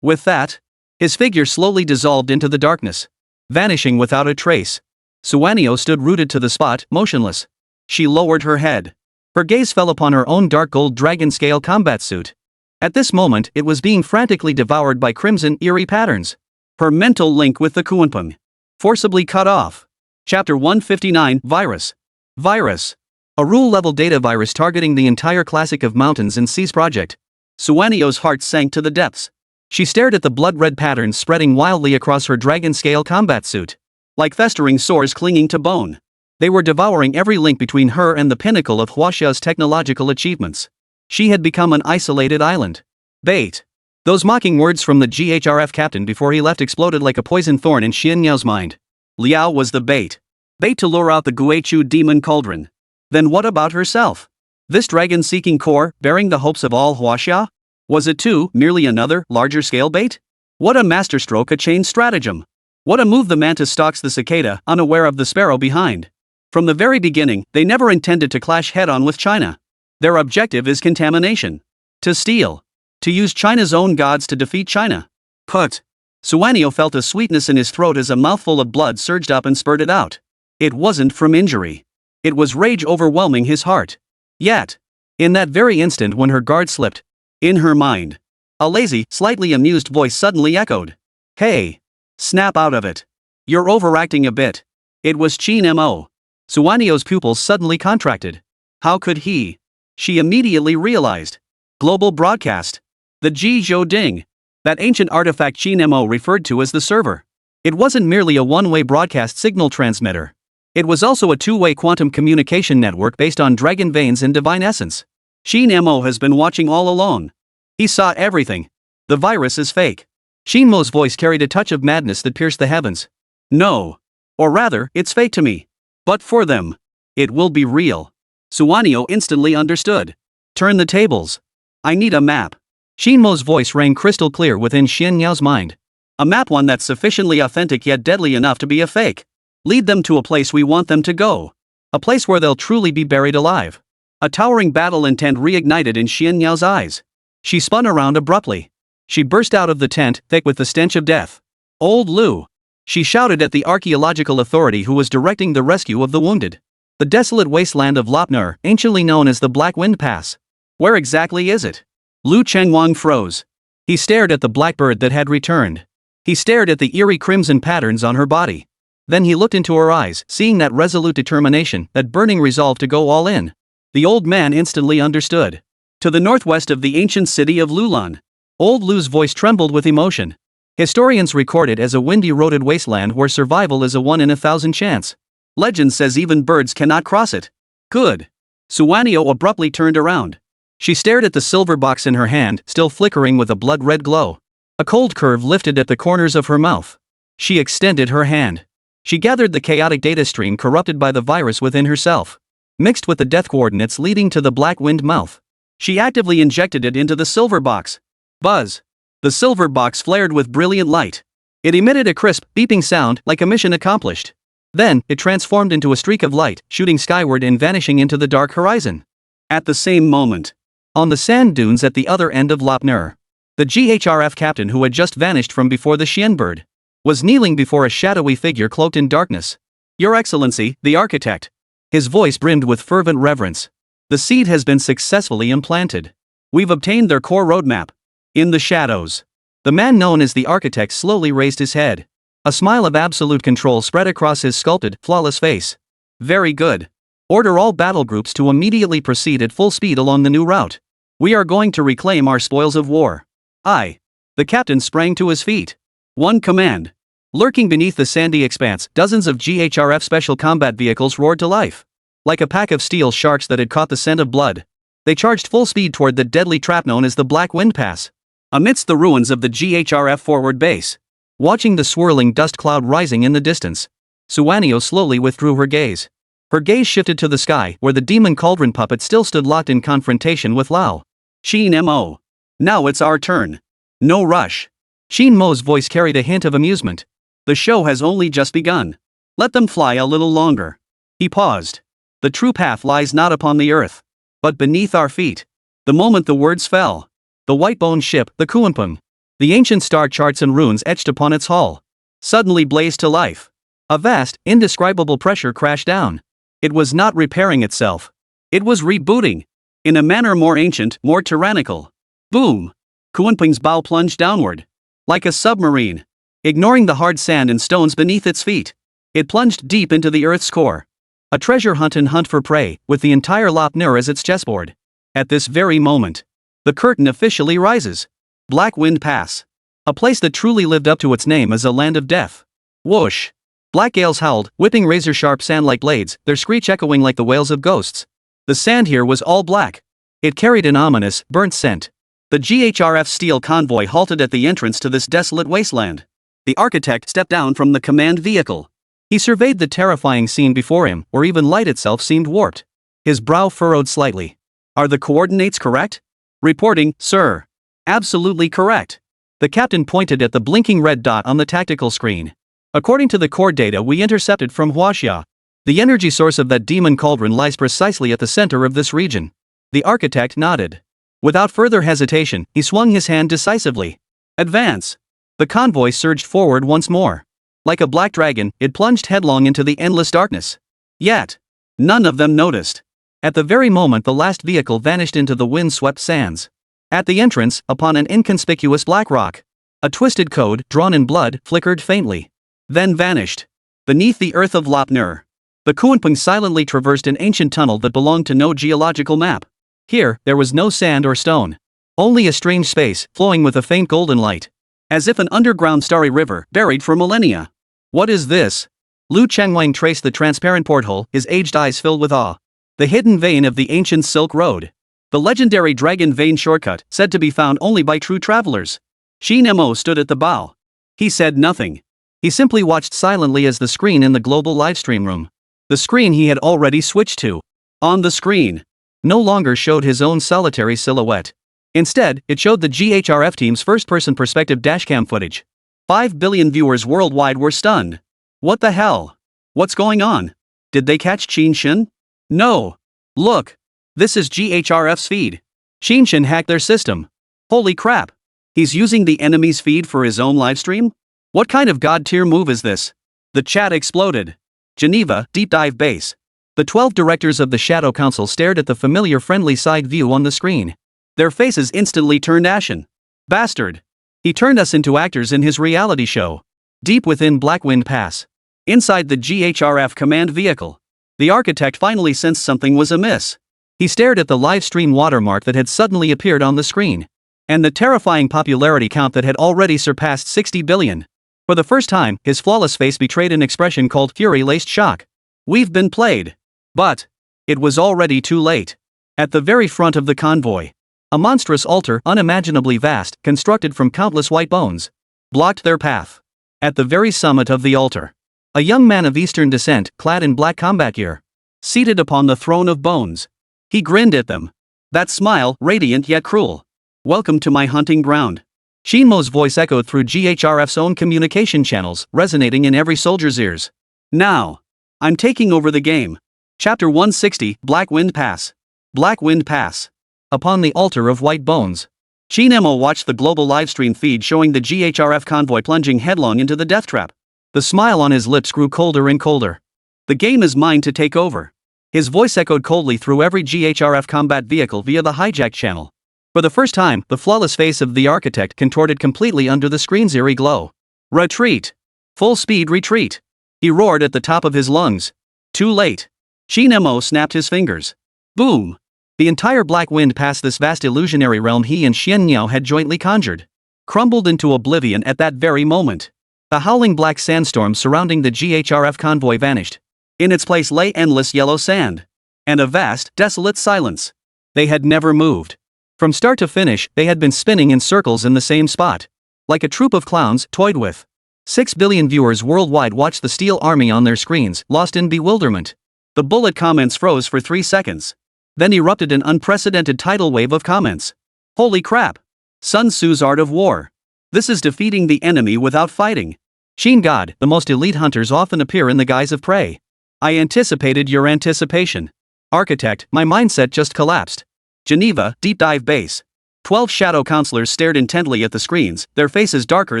Speaker 2: With that, his figure slowly dissolved into the darkness, vanishing without a trace. Suanio stood rooted to the spot, motionless. She lowered her head. Her gaze fell upon her own dark gold dragon-scale combat suit. At this moment, it was being frantically devoured by crimson, eerie patterns. Her mental link with the Kuanpeng forcibly cut off. Chapter 159, Virus. Virus. A rule-level data virus targeting the entire classic of mountains and seas project. Suanio's heart sank to the depths. She stared at the blood-red patterns spreading wildly across her dragon-scale combat suit. Like festering sores clinging to bone. They were devouring every link between her and the pinnacle of Huaxia's technological achievements. She had become an isolated island. Bait. Those mocking words from the GHRF captain before he left exploded like a poison thorn in Xian Niao's mind. Liao was the bait. Bait to lure out the Guichu demon cauldron. Then what about herself? This dragon-seeking core, bearing the hopes of all Huaxia? Was it too merely another, larger-scale bait? What a masterstroke, a chain stratagem! What a move the mantis stalks the cicada, unaware of the sparrow behind. From the very beginning, they never intended to clash head-on with China. Their objective is contamination. To steal. To use China's own gods to defeat China. Put. Suanio felt a sweetness in his throat as a mouthful of blood surged up and spurted out. It wasn't from injury. It was rage overwhelming his heart. Yet, in that very instant when her guard slipped, in her mind, a lazy, slightly amused voice suddenly echoed. Hey! Snap out of it. You're overacting a bit. It was Qin Mo. Suanio's pupils suddenly contracted. How could he? She immediately realized. Global broadcast. The Ji Zhou Ding. That ancient artifact Qin Mo referred to as the server. It wasn't merely a one-way broadcast signal transmitter. It was also a two-way quantum communication network based on dragon veins and divine essence. Qin Mo has been watching all along. He saw everything. The virus is fake. Qin Mo's voice carried a touch of madness that pierced the heavens. No. Or rather, it's fake to me. But for them, it will be real. Suanio instantly understood. Turn the tables. I need a map. Qin Mo's voice rang crystal clear within Xian Niao's mind. A map, one that's sufficiently authentic yet deadly enough to be a fake. Lead them to a place we want them to go. A place where they'll truly be buried alive. A towering battle intent reignited in Xian Niao's eyes. She spun around abruptly. She burst out of the tent, thick with the stench of death. Old Liu! She shouted at the archaeological authority who was directing the rescue of the wounded. The desolate wasteland of Lopner, anciently known as the Black Wind Pass. Where exactly is it? Liu Chengwang froze. He stared at the blackbird that had returned. He stared at the eerie crimson patterns on her body. Then he looked into her eyes, seeing that resolute determination, that burning resolve to go all in. The old man instantly understood. To the northwest of the ancient city of Lulan. Old Liu's voice trembled with emotion. Historians record it as a wind-eroded wasteland where survival is a 1 in 1,000 chance. Legend says even birds cannot cross it. Good. Suanio abruptly turned around. She stared at the silver box in her hand, still flickering with a blood-red glow. A cold curve lifted at the corners of her mouth. She extended her hand. She gathered the chaotic data stream corrupted by the virus within herself, mixed with the death coordinates leading to the black wind mouth. She actively injected it into the silver box. Buzz. The silver box flared with brilliant light. It emitted a crisp, beeping sound like a mission accomplished. Then, it transformed into a streak of light, shooting skyward and vanishing into the dark horizon. At the same moment, on the sand dunes at the other end of Lopner, the GHRF captain who had just vanished from before the Xian bird
Speaker 1: was kneeling before a shadowy figure cloaked in darkness.
Speaker 2: Your Excellency, the architect.
Speaker 1: His voice brimmed with fervent reverence.
Speaker 2: The seed has been successfully implanted. We've obtained their core roadmap. In the shadows.
Speaker 1: The man known as the architect slowly raised his head. A smile of absolute control spread across his sculpted, flawless face.
Speaker 2: Very good.
Speaker 1: Order all battle groups to immediately proceed at full speed along the new route.
Speaker 2: We are going to reclaim our spoils of war. Aye. The captain sprang to his feet. One command.
Speaker 1: Lurking beneath the sandy expanse, dozens of GHRF special combat vehicles roared to life. Like a pack of steel sharks that had caught the scent of blood, they charged full speed toward the deadly trap known as the Black Wind Pass.
Speaker 2: Amidst the ruins of the GHRF forward base,
Speaker 1: watching the swirling dust cloud rising in the distance, Suanio slowly withdrew her gaze. Her gaze shifted to the sky, where the demon cauldron puppet still stood locked in confrontation with Lao.
Speaker 2: Qin Mo. Now it's our turn. No rush.
Speaker 1: Qin Mo's voice carried a hint of amusement.
Speaker 2: The show has only just begun. Let them fly a little longer. He paused. The true path lies not upon the earth, but beneath our feet. The moment the words fell,
Speaker 1: the white-boned ship, the Kuanpeng, the ancient star charts and runes etched upon its hull,
Speaker 2: suddenly blazed to life.
Speaker 1: A vast, indescribable pressure crashed down.
Speaker 2: It was not repairing itself. It was rebooting. In a manner more ancient, more tyrannical. Boom! Kuanpeng's bow plunged downward. Like a submarine. Ignoring the hard sand and stones beneath its feet, it plunged deep into the Earth's core.
Speaker 1: A treasure hunt and hunt for prey, with the entire Lopnur as its chessboard.
Speaker 2: At this very moment, the curtain officially rises. Black Wind Pass.
Speaker 1: A place that truly lived up to its name as a land of death.
Speaker 2: Whoosh!
Speaker 1: Black gales howled, whipping razor-sharp sand like blades, their screech echoing like the wails of ghosts.
Speaker 2: The sand here was all black.
Speaker 1: It carried an ominous, burnt scent.
Speaker 2: The GHRF steel convoy halted at the entrance to this desolate wasteland. The architect stepped down from the command vehicle.
Speaker 1: He surveyed the terrifying scene before him, where even light itself seemed warped. His brow furrowed slightly.
Speaker 2: Are the coordinates correct? Reporting, sir. Absolutely correct.
Speaker 1: The captain pointed at the blinking red dot on the tactical screen. According to the core data we intercepted from Huaxia, the energy source of that demon cauldron lies precisely at the center of this region. The architect nodded. Without further hesitation, he swung his hand decisively.
Speaker 2: Advance!
Speaker 1: The convoy surged forward once more. Like a black dragon, it plunged headlong into the endless darkness.
Speaker 2: Yet, none of them noticed.
Speaker 1: At the very moment the last vehicle vanished into the wind-swept sands. At the entrance, upon an inconspicuous black rock, a twisted code, drawn in blood, flickered faintly.
Speaker 2: Then vanished. Beneath the earth of Lopnur, the Kuanpeng silently traversed an ancient tunnel that belonged to no geological map.
Speaker 1: Here, there was no sand or stone. Only a strange space, flowing with a faint golden light.
Speaker 2: As if an underground starry river, buried for millennia.
Speaker 1: What is this? Lu Chengwang traced the transparent porthole, his aged eyes filled with awe. The hidden vein of the ancient Silk Road. The legendary dragon vein shortcut, said to be found only by true travelers. Qin Mo stood at the bow.
Speaker 2: He said nothing.
Speaker 1: He simply watched silently as the screen in the global livestream room, the screen he had already switched to,
Speaker 2: on the screen,
Speaker 1: no longer showed his own solitary silhouette. Instead, it showed the GHRF team's first-person perspective dashcam footage.
Speaker 2: 5 billion viewers worldwide were stunned. What the hell? What's going on? Did they catch Qinshin? No. Look. This is GHRF's feed.
Speaker 1: Qinshin hacked their system.
Speaker 2: Holy crap. He's using the enemy's feed for his own livestream? What kind of god-tier move is this? The chat exploded. Geneva, Deep Dive Base.
Speaker 1: The 12 directors of the Shadow Council stared at the familiar friendly side view on the screen.
Speaker 2: Their faces instantly turned ashen. Bastard. He turned us into actors in his reality show.
Speaker 1: Deep within Black Wind Pass,
Speaker 2: inside the GHRF command vehicle, the architect finally sensed something was amiss.
Speaker 1: He stared at the live stream watermark that had suddenly appeared on the screen, and the terrifying popularity count that had already surpassed 60 billion. For the first time, his flawless face betrayed an expression called fury-laced shock.
Speaker 2: We've been played. But it was already too late.
Speaker 1: At the very front of the convoy, a monstrous altar, unimaginably vast, constructed from countless white bones, blocked their path. At the very summit of the altar, a young man of Eastern descent, clad in black combat gear,
Speaker 2: seated upon the throne of bones. He grinned at them. That smile, radiant yet cruel. Welcome to my hunting ground.
Speaker 1: Qin Mo's voice echoed through GHRF's own communication channels, resonating in every soldier's ears.
Speaker 2: Now, I'm taking over the game. Chapter 160, Black Wind Pass. Black Wind Pass.
Speaker 1: Upon the altar of white bones,
Speaker 2: Qin Mo watched the global livestream feed showing the GHRF convoy plunging headlong into the death trap. The smile on his lips grew colder and colder. The game is mine to take over. His voice echoed coldly through every GHRF combat vehicle via the hijack channel. For the first time, the flawless face of the architect contorted completely under the screen's eerie glow. Retreat! Full speed retreat! He roared at the top of his lungs. Too late. Qin Mo snapped his fingers. Boom! The entire black wind past this vast illusionary realm he and Xian Niao had jointly conjured crumbled into oblivion at that very moment. The howling black sandstorm surrounding the GHRF convoy vanished. In its place lay endless yellow sand. And a vast, desolate silence. They had never moved. From start to finish, they had been spinning in circles in the same spot. Like a troop of clowns toyed with. 6 billion viewers worldwide watched the steel army on their screens, lost in bewilderment. The bullet comments froze for 3 seconds. Then erupted an unprecedented tidal wave of comments. Holy crap! Sun Tzu's art of war. This is defeating the enemy without fighting. Qin God, the most elite hunters often appear in the guise of prey. I anticipated your anticipation. Architect, my mindset just collapsed. Geneva, deep dive base. 12 shadow counselors stared intently at the screens, their faces darker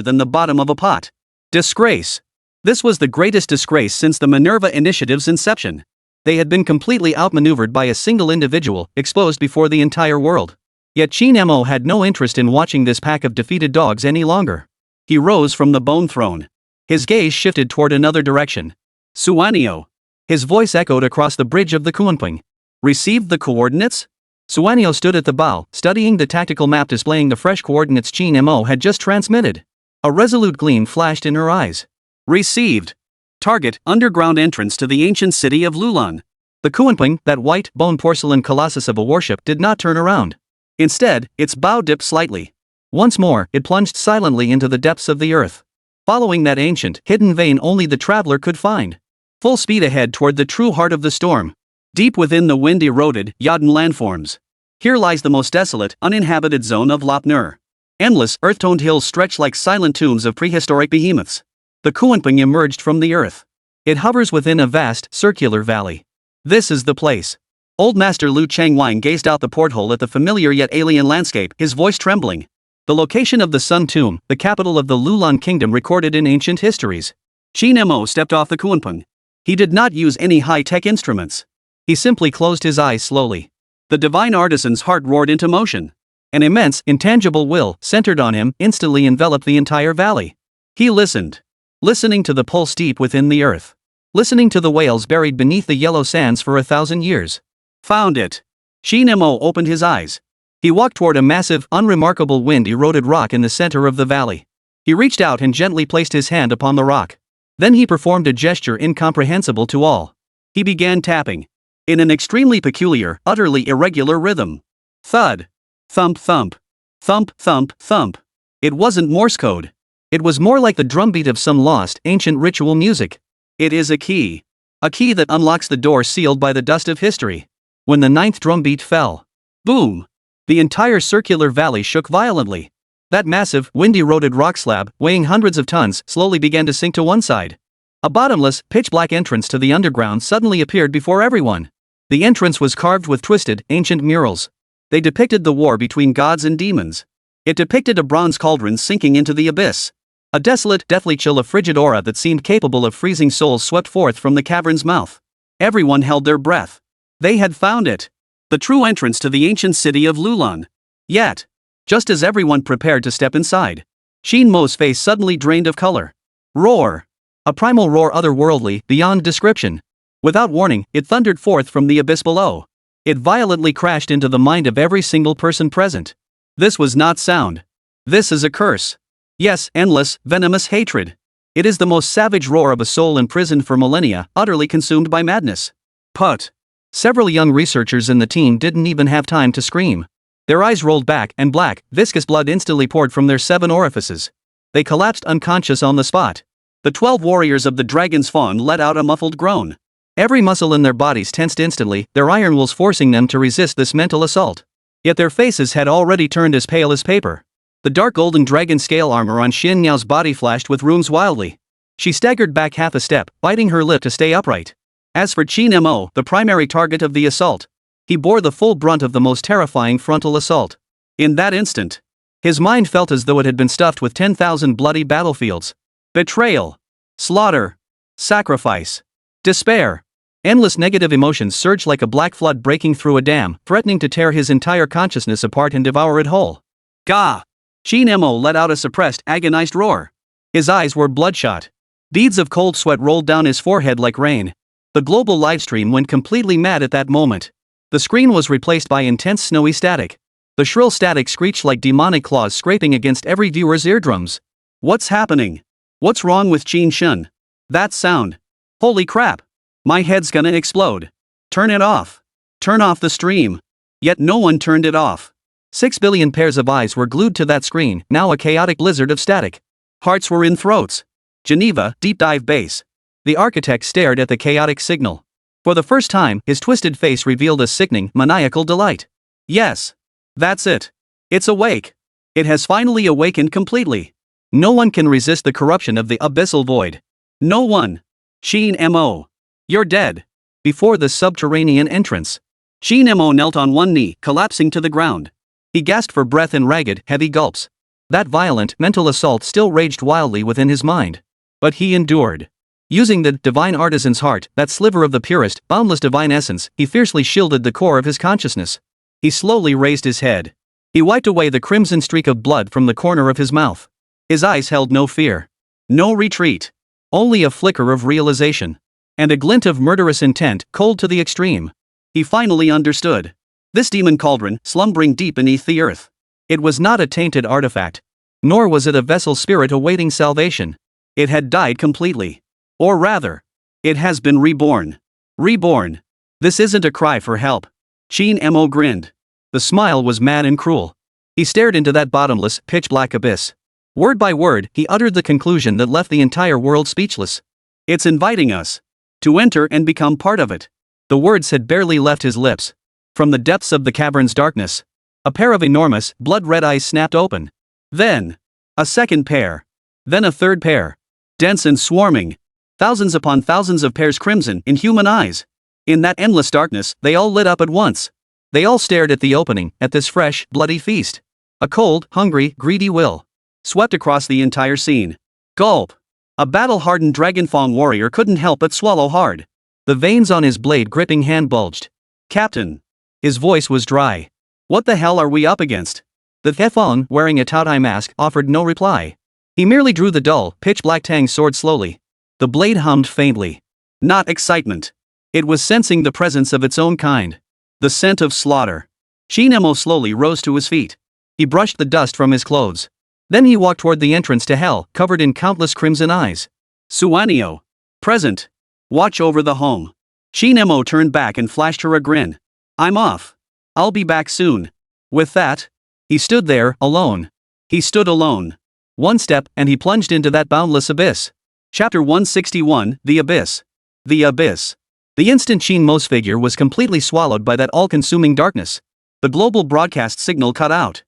Speaker 2: than the bottom of a pot. Disgrace. This was the greatest disgrace since the Minerva Initiative's inception. They had been completely outmaneuvered by a single individual, exposed before the entire world. Yet Qin Mo had no interest in watching this pack of defeated dogs any longer. He rose from the bone throne. His gaze shifted toward another direction. Suanio. His voice echoed across the bridge of the Kunping. Received the coordinates? Suanio stood at the bow, studying the tactical map displaying the fresh coordinates Qin Mo had just transmitted. A resolute gleam flashed in her eyes. Received. Target, underground entrance to the ancient city of Lulan. The Kunping, that white, bone porcelain colossus of a warship, did not turn around. Instead, its bow dipped slightly. Once more, it plunged silently into the depths of the earth. Following that ancient, hidden vein only the traveler could find. Full speed ahead toward the true heart of the storm. Deep within the wind-eroded, Yadin landforms. Here lies the most desolate, uninhabited zone of Lop Nur. Endless, earth-toned hills stretch like silent tombs of prehistoric behemoths. The Kunping emerged from the earth. It hovers within a vast, circular valley. This is the place. Old Master Lu Changwang gazed out the porthole at the familiar yet alien landscape, his voice trembling. The location of the Sun Tomb, the capital of the Lulan Kingdom recorded in ancient histories. Qin Mo stepped off the Kunping. He did not use any high-tech instruments. He simply closed his eyes slowly. The divine artisan's heart roared into motion. An immense, intangible will, centered on him, instantly enveloped the entire valley. He listened. Listening to the pulse deep within the earth. Listening to the whales buried beneath the yellow sands for 1,000 years. Found it. Qin Mo opened his eyes. He walked toward a massive, unremarkable wind-eroded rock in the center of the valley. He reached out and gently placed his hand upon the rock. Then he performed a gesture incomprehensible to all. He began tapping. In an extremely peculiar, utterly irregular rhythm. Thud. Thump thump. Thump thump thump. It wasn't Morse code. It was more like the drumbeat of some lost, ancient ritual music. It is a key. A key that unlocks the door sealed by the dust of history. When the 9th drumbeat fell. Boom! The entire circular valley shook violently. That massive, wind-eroded rock slab, weighing hundreds of tons, slowly began to sink to one side. A bottomless, pitch-black entrance to the underground suddenly appeared before everyone. The entrance was carved with twisted, ancient murals. They depicted the war between gods and demons. It depicted a bronze cauldron sinking into the abyss. A desolate, deathly chill of frigid aura that seemed capable of freezing souls swept forth from the cavern's mouth. Everyone held their breath. They had found it. The true entrance to the ancient city of Lulan. Yet, just as everyone prepared to step inside, Qin Mo's face suddenly drained of color. Roar! A primal roar otherworldly, beyond description. Without warning, it thundered forth from the abyss below. It violently crashed into the mind of every single person present. This was not sound. This is a curse. Yes, endless, venomous hatred. It is the most savage roar of a soul imprisoned for millennia, utterly consumed by madness. Put. Several young researchers in the team didn't even have time to scream. Their eyes rolled back, and black, viscous blood instantly poured from their 7 orifices. They collapsed unconscious on the spot. The 12 warriors of the dragon's fawn let out a muffled groan. Every muscle in their bodies tensed instantly, their iron wills forcing them to resist this mental assault. Yet their faces had already turned as pale as paper. The dark golden dragon scale armor on Xian Niao's body flashed with runes wildly. She staggered back half a step, biting her lip to stay upright. As for Qin Mo, the primary target of the assault, he bore the full brunt of the most terrifying frontal assault. In that instant,
Speaker 1: His mind felt as though it had been stuffed with 10,000 bloody battlefields. Betrayal. Slaughter. Sacrifice. Despair. Endless negative emotions surged like a black flood breaking through a dam, threatening to tear his entire consciousness apart and devour it whole. Gah! Qin Mo let out a suppressed, agonized roar. His eyes were bloodshot. Beads of cold sweat rolled down his forehead like rain. The global livestream went completely mad at that moment. The screen was replaced by intense snowy static. The shrill static screeched like demonic claws scraping against every viewer's eardrums. What's happening? What's wrong with Qin Shun? That sound. Holy crap. My head's gonna explode. Turn it off. Turn off the stream. Yet no one turned it off. 6 billion pairs of eyes were glued to that screen, now a chaotic blizzard of static. Hearts were in throats. Geneva, deep dive base. The architect stared at the chaotic signal. For the first time, his twisted face revealed a sickening, maniacal delight. Yes. That's it. It's awake. It has finally awakened completely. No one can resist the corruption of the abyssal void. No one. Qin Mo. You're dead. Before the subterranean entrance. Qin Mo knelt on one knee, collapsing to the ground. He gasped for breath in ragged, heavy gulps. That violent, mental assault still raged wildly within his mind. But he endured. Using the divine artisan's heart, that sliver of the purest, boundless divine essence, he fiercely shielded the core of his consciousness. He slowly raised his head. He wiped away the crimson streak of blood from the corner of his mouth. His eyes held no fear. No retreat. Only a flicker of realization. And a glint of murderous intent, cold to the extreme. He finally understood. This demon cauldron, slumbering deep beneath the earth. It was not a tainted artifact. Nor was it a vessel spirit awaiting salvation. It had died completely. Or rather, it has been reborn. Reborn. This isn't a cry for help. Qin Mo grinned. The smile was mad and cruel. He stared into that bottomless, pitch-black abyss. Word by word, he uttered the conclusion that left the entire world speechless. It's inviting us to enter and become part of it. The words had barely left his lips. From the depths of the cavern's darkness, a pair of enormous, blood-red eyes snapped open. Then, a second pair. Then a third pair. Dense and swarming. Thousands upon thousands of pairs crimson, inhuman eyes. In that endless darkness, they all lit up at once. They all stared at the opening, at this fresh, bloody feast. A cold, hungry, greedy will swept across the entire scene. Gulp. A battle-hardened dragonfang warrior couldn't help but swallow hard. The veins on his blade-gripping hand bulged. Captain. His voice was dry. What the hell are we up against? The Thefang, wearing a Taotai mask, offered no reply. He merely drew the dull, pitch-black Tang sword slowly. The blade hummed faintly. Not excitement. It was sensing the presence of its own kind. The scent of slaughter. Qin Mo slowly rose to his feet. He brushed the dust from his clothes. Then he walked toward the entrance to hell, covered in countless crimson eyes. Suanio. Present. Watch over the home. Qin Mo turned back and flashed her a grin. I'm off. I'll be back soon. With that, he stood there, alone. He stood alone. One step, and he plunged into that boundless abyss. Chapter 161, The Abyss. The Abyss. The instant Qin Mo's figure was completely swallowed by that all-consuming darkness. The global broadcast signal cut out.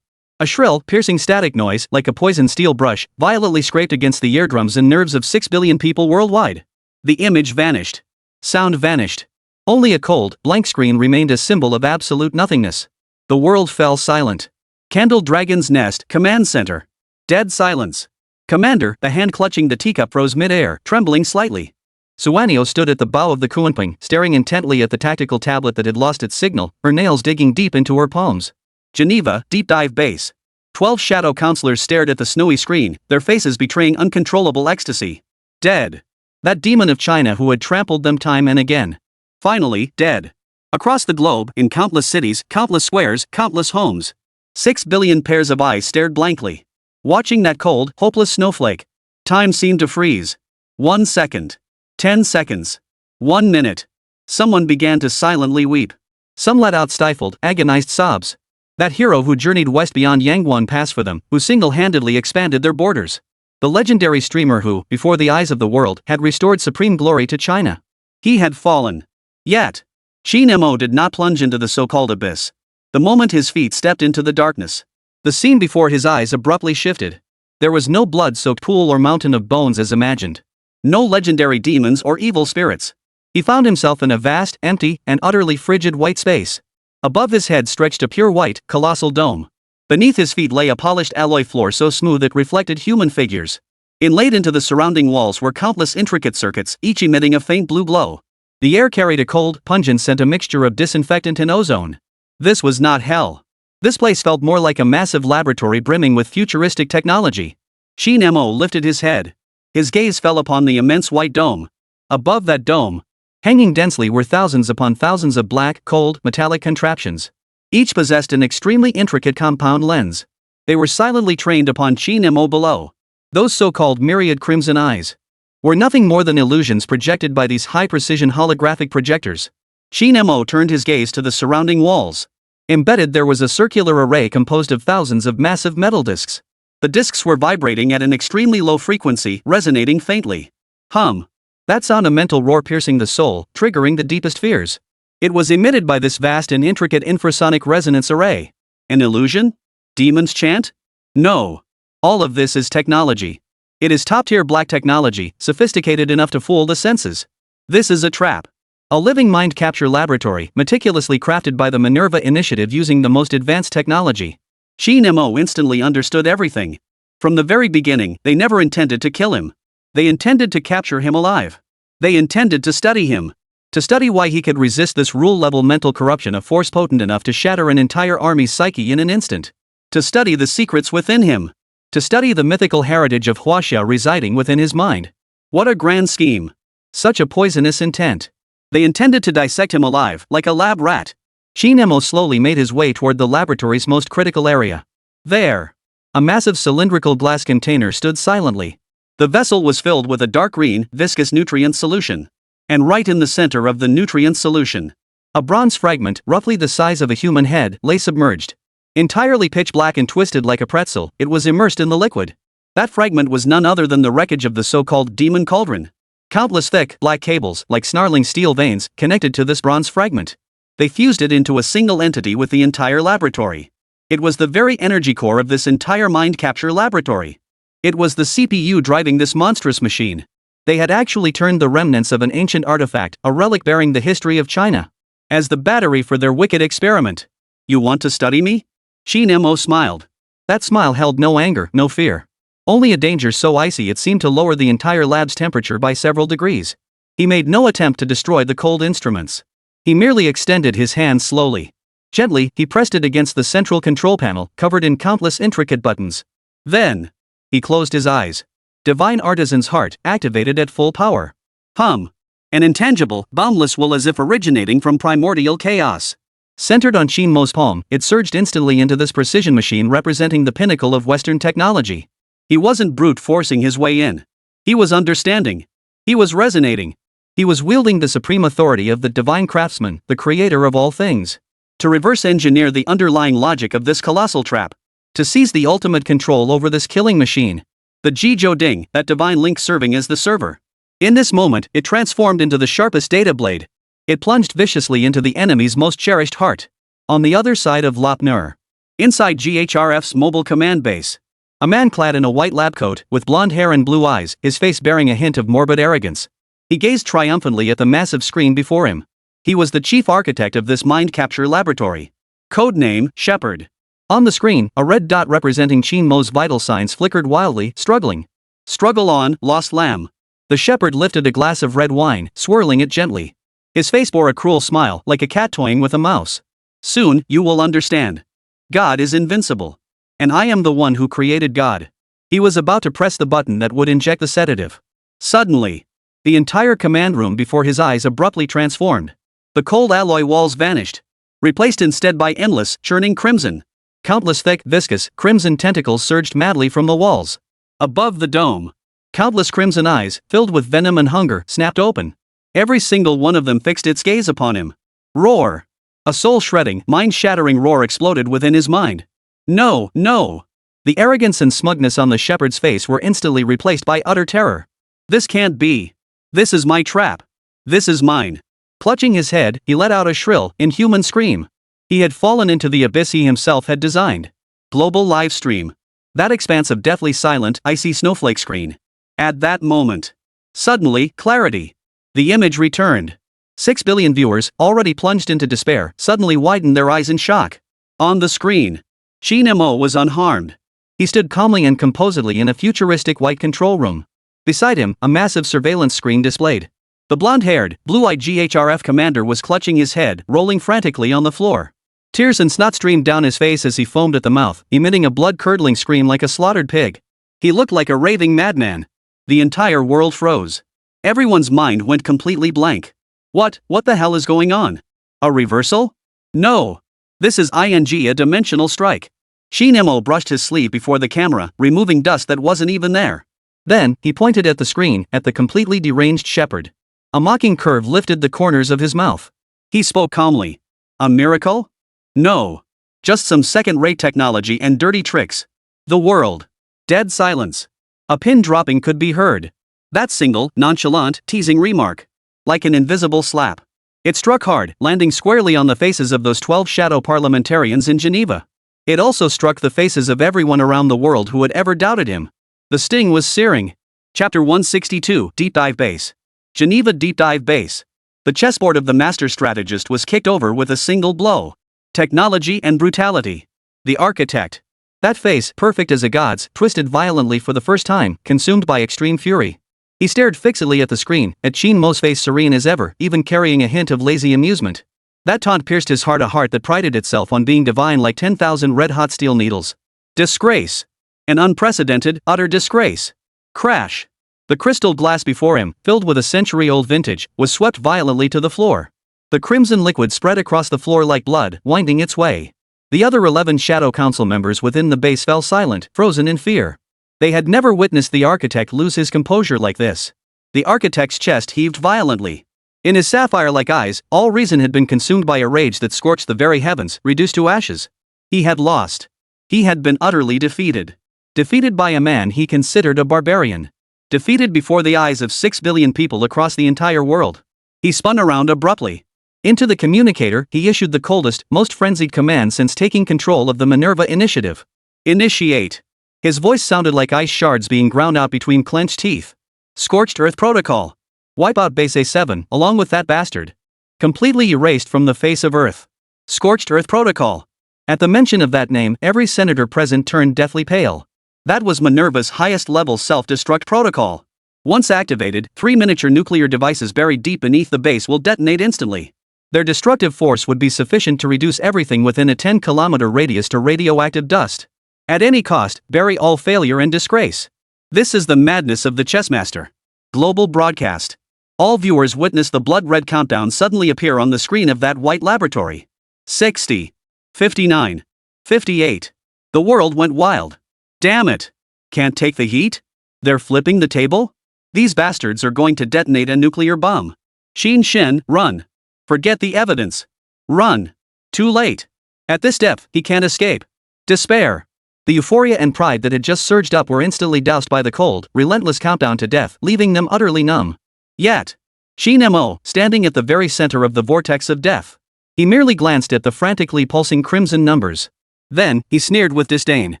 Speaker 1: A shrill, piercing static noise, like a poisoned steel brush, violently scraped against the eardrums and nerves of 6 billion people worldwide. The image vanished. Sound vanished. Only a cold, blank screen remained a symbol of absolute nothingness. The world fell silent. Candle Dragon's Nest, Command Center. Dead silence. Commander, the hand clutching the teacup froze mid-air, trembling slightly. Suanio stood at the bow of the Kuanping, staring intently at the tactical tablet that had lost its signal, her nails digging deep into her palms. Geneva, deep dive base. 12 shadow counselors stared at the snowy screen, their faces betraying uncontrollable ecstasy. Dead. That demon of China who had trampled them time and again. Finally, dead. Across the globe, in countless cities, countless squares, countless homes. 6 billion pairs of eyes stared blankly. Watching that cold, hopeless snowflake. Time seemed to freeze. 1 second. 10 seconds. 1 minute. Someone began to silently weep. Some let out stifled, agonized sobs. That hero who journeyed west beyond Yangguan Pass for them, who single-handedly expanded their borders. The legendary streamer who, before the eyes of the world, had restored supreme glory to China. He had fallen. Yet, Qin Mo did not plunge into the so-called abyss. The moment his feet stepped into the darkness, the scene before his eyes abruptly shifted. There was no blood-soaked pool or mountain of bones as imagined.
Speaker 2: No legendary demons or evil spirits.
Speaker 1: He found himself in a vast, empty, and utterly frigid white space. Above his head stretched a pure white, colossal dome. Beneath his feet lay a polished alloy floor so smooth it reflected human figures. Inlaid into the surrounding walls were countless intricate circuits, each emitting a faint blue glow. The air carried a cold, pungent scent, a mixture of disinfectant and ozone. This was not hell. This place felt more like a massive laboratory brimming with futuristic technology. Qin Mo lifted his head. His gaze fell upon the immense white dome. Above that dome, hanging densely, were thousands upon thousands of black, cold, metallic contraptions. Each possessed an extremely intricate compound lens. They were silently trained upon Qin Mo below. Those so-called myriad crimson eyes were nothing more than illusions projected by these high-precision holographic projectors. Qin Mo turned his gaze to the surrounding walls. Embedded there was a circular array composed of thousands of massive metal discs. The discs were vibrating at an extremely low frequency, resonating faintly. Hum. That sound, a mental roar piercing the soul, triggering the deepest fears. It was emitted by this vast and intricate infrasonic resonance array. An illusion? Demon's chant? No. All of this is technology. It is top-tier black technology, sophisticated enough to fool the senses. This is a trap. A living mind capture laboratory, meticulously crafted by the Minerva Initiative using the most advanced technology. Qin Mo instantly understood everything. From the very beginning, they never intended to kill him. They intended to capture him alive. They intended to study him. To study why he could resist this rule-level mental corruption, a force potent enough to shatter an entire army's psyche in an instant. To study the secrets within him. To study the mythical heritage of Huaxia residing within his mind. What a grand scheme. Such a poisonous intent. They intended to dissect him alive, like a lab rat. Qin Mo slowly made his way toward the laboratory's most critical area. There. A massive cylindrical glass container stood silently. The vessel was filled with a dark green, viscous nutrient solution. And right in the center of the nutrient solution, a bronze fragment, roughly the size of a human head, lay submerged. Entirely pitch black and twisted like a pretzel, it was immersed in the liquid. That fragment was none other than the wreckage of the so-called demon cauldron. Countless thick, black cables, like snarling steel veins, connected to this bronze fragment. They fused it into a single entity with the entire laboratory. It was the very energy core of this entire mind capture laboratory. It was the CPU driving this monstrous machine. They had actually turned the remnants of an ancient artifact, a relic bearing the history of China, as the battery for their wicked experiment. You want to study me? Qin Mo smiled. That smile held no anger, no fear. Only a danger so icy it seemed to lower the entire lab's temperature by several degrees. He made no attempt to destroy the cold instruments. He merely extended his hand slowly. Gently, he pressed it against the central control panel, covered in countless intricate buttons. Then, he closed his eyes. Divine Artisan's heart, activated at full power. Hum. An intangible, boundless will as if originating from primordial chaos. Centered on Qin Mo's palm, it surged instantly into this precision machine representing the pinnacle of Western technology. He wasn't brute forcing his way in. He was understanding. He was resonating. He was wielding the supreme authority of the divine craftsman, the creator of all things. To reverse engineer the underlying logic of this colossal trap. To seize the ultimate control over this killing machine. The Jizhou Ding, that divine link serving as the server. In this moment, it transformed into the sharpest data blade. It plunged viciously into the enemy's most cherished heart. On the other side of Lop Nur. Inside GHRF's mobile command base. A man clad in a white lab coat, with blonde hair and blue eyes, his face bearing a hint of morbid arrogance. He gazed triumphantly at the massive screen before him. He was the chief architect of this mind capture laboratory. Codename, Shepherd. On the screen, a red dot representing Qin Mo's vital signs flickered wildly, struggling. Struggle on, lost lamb. The shepherd lifted a glass of red wine, swirling it gently. His face bore a cruel smile, like a cat toying with a mouse. Soon, you will understand. God is invincible. And I am the one who created God. He was about to press the button that would inject the sedative. Suddenly, the entire command room before his eyes abruptly transformed. The cold alloy walls vanished, replaced instead by endless, churning crimson. Countless thick, viscous, crimson tentacles surged madly from the walls. Above the dome, countless crimson eyes, filled with venom and hunger, snapped open. Every single one of them fixed its gaze upon him. Roar! A soul-shredding, mind-shattering roar exploded within his mind. No, no! The arrogance and smugness on the shepherd's face were instantly replaced by utter terror. This can't be. This is my trap. This is mine. Clutching his head, he let out a shrill, inhuman scream. He had fallen into the abyss he himself had designed. Global live stream. That expanse of deathly silent, icy snowflake screen. At that moment,
Speaker 2: Suddenly, clarity. The image returned. 6 billion viewers, already plunged into despair, suddenly widened their eyes in shock. On the screen, Qin Mo was unharmed. He stood calmly and composedly in a futuristic white control room. Beside him, a massive surveillance screen displayed. The blonde-haired, blue-eyed GHRF commander was clutching his head, rolling frantically on the floor. Tears and snot streamed down his face as he foamed at the mouth, emitting a blood-curdling scream like a slaughtered pig. He looked like a raving madman. The entire world froze. Everyone's mind went completely blank. What the hell is going on? A reversal? No. This is a dimensional strike. Qin Mo brushed his sleeve before the camera, removing dust that wasn't even there. Then, he pointed at the screen, at the completely deranged shepherd. A mocking curve lifted the corners of his mouth. He spoke calmly. A miracle? No. Just some second-rate technology and dirty tricks. The world. Dead silence. A pin dropping could be heard. That single, nonchalant, teasing remark. Like an invisible slap. It struck hard, landing squarely on the faces of those 12 shadow parliamentarians in Geneva. It also struck the faces of everyone around the world who had ever doubted him. The sting was searing. Chapter 162, Deep Dive Base. Geneva Deep Dive Base. The chessboard of the master strategist was kicked over with a single blow. Technology and brutality. The architect. That face, perfect as a god's, twisted violently for the first time, consumed by extreme fury. He stared fixedly at the screen, at Qin Mo's face serene as ever, even carrying a hint of lazy amusement. That taunt pierced his heart, a heart that prided itself on being divine like 10,000 red-hot steel needles. Disgrace. An unprecedented, utter disgrace. Crash. The crystal glass before him, filled with a century-old vintage, was swept violently to the floor. The crimson liquid spread across the floor like blood, winding its way. The other 11 Shadow Council members within the base fell silent, frozen in fear. They had never witnessed the architect lose his composure like this. The architect's chest heaved violently. In his sapphire-like eyes, all reason had been consumed by a rage that scorched the very heavens, reduced to ashes. He had lost. He had been utterly defeated. Defeated by a man he considered a barbarian. Defeated before the eyes of 6 billion people across the entire world. He spun around abruptly. Into the communicator, he issued the coldest, most frenzied command since taking control of the Minerva Initiative. Initiate. His voice sounded like ice shards being ground out between clenched teeth. Scorched Earth Protocol. Wipe out Base A7, along with that bastard. Completely erased from the face of Earth. Scorched Earth Protocol. At the mention of that name, every senator present turned deathly pale. That was Minerva's highest-level self-destruct protocol. Once activated, 3 miniature nuclear devices buried deep beneath the base will detonate instantly. Their destructive force would be sufficient to reduce everything within a 10-kilometer radius to radioactive dust. At any cost, bury all failure and disgrace. This is the madness of the chessmaster. Global broadcast. All viewers witness the blood-red countdown suddenly appear on the screen of that white laboratory. 60. 59. 58. The world went wild. Damn it. Can't take the heat? They're flipping the table? These bastards are going to detonate a nuclear bomb. Shen, run. Forget the evidence. Run. Too late. At this depth, he can't escape. Despair. The euphoria and pride that had just surged up were instantly doused by the cold, relentless countdown to death, leaving them utterly numb. Yet, Qin Mo, standing at the very center of the vortex of death. He merely glanced at the frantically pulsing crimson numbers. Then, he sneered with disdain.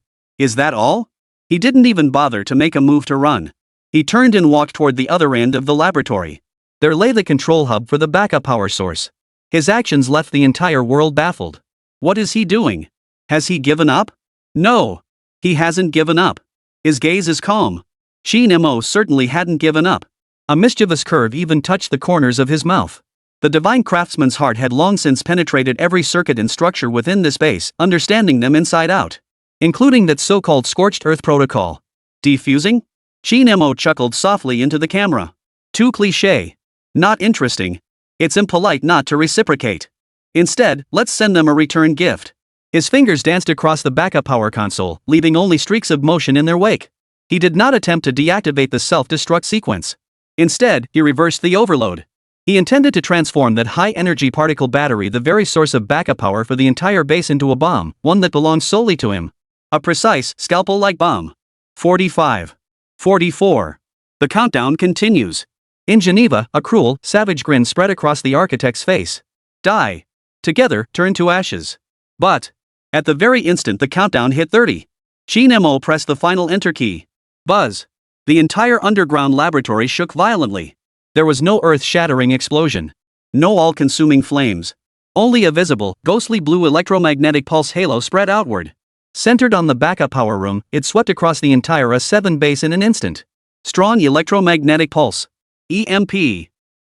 Speaker 2: Is that all? He didn't even bother to make a move to run. He turned and walked toward the other end of the laboratory. There lay the control hub for the backup power source. His actions left the entire world baffled. What is he doing? Has he given up? No. He hasn't given up. His gaze is calm. Qin Mo certainly hadn't given up. A mischievous curve even touched the corners of his mouth. The divine craftsman's heart had long since penetrated every circuit and structure within this base, understanding them inside out. Including that so-called scorched earth protocol. Defusing? Qin Mo chuckled softly into the camera. Too cliché. Not interesting. It's impolite not to reciprocate. Instead, let's send them a return gift. His fingers danced across the backup power console, leaving only streaks of motion in their wake. He did not attempt to deactivate the self-destruct sequence. Instead, he reversed the overload. He intended to transform that high-energy particle battery, the very source of backup power for the entire base, into a bomb, one that belonged solely to him. A precise, scalpel-like bomb. 45. 44. The countdown continues. In Geneva, a cruel, savage grin spread across the architect's face. Die. Together, turn to ashes. But, at the very instant the countdown hit 30, Qin Mo pressed the final enter key. Buzz. The entire underground laboratory shook violently.
Speaker 1: There was no earth-shattering explosion.
Speaker 2: No all-consuming flames. Only a visible, ghostly blue electromagnetic pulse halo spread outward.
Speaker 1: Centered on the backup power room, it swept across the entire A7 base in an instant.
Speaker 2: Strong electromagnetic pulse. EMP.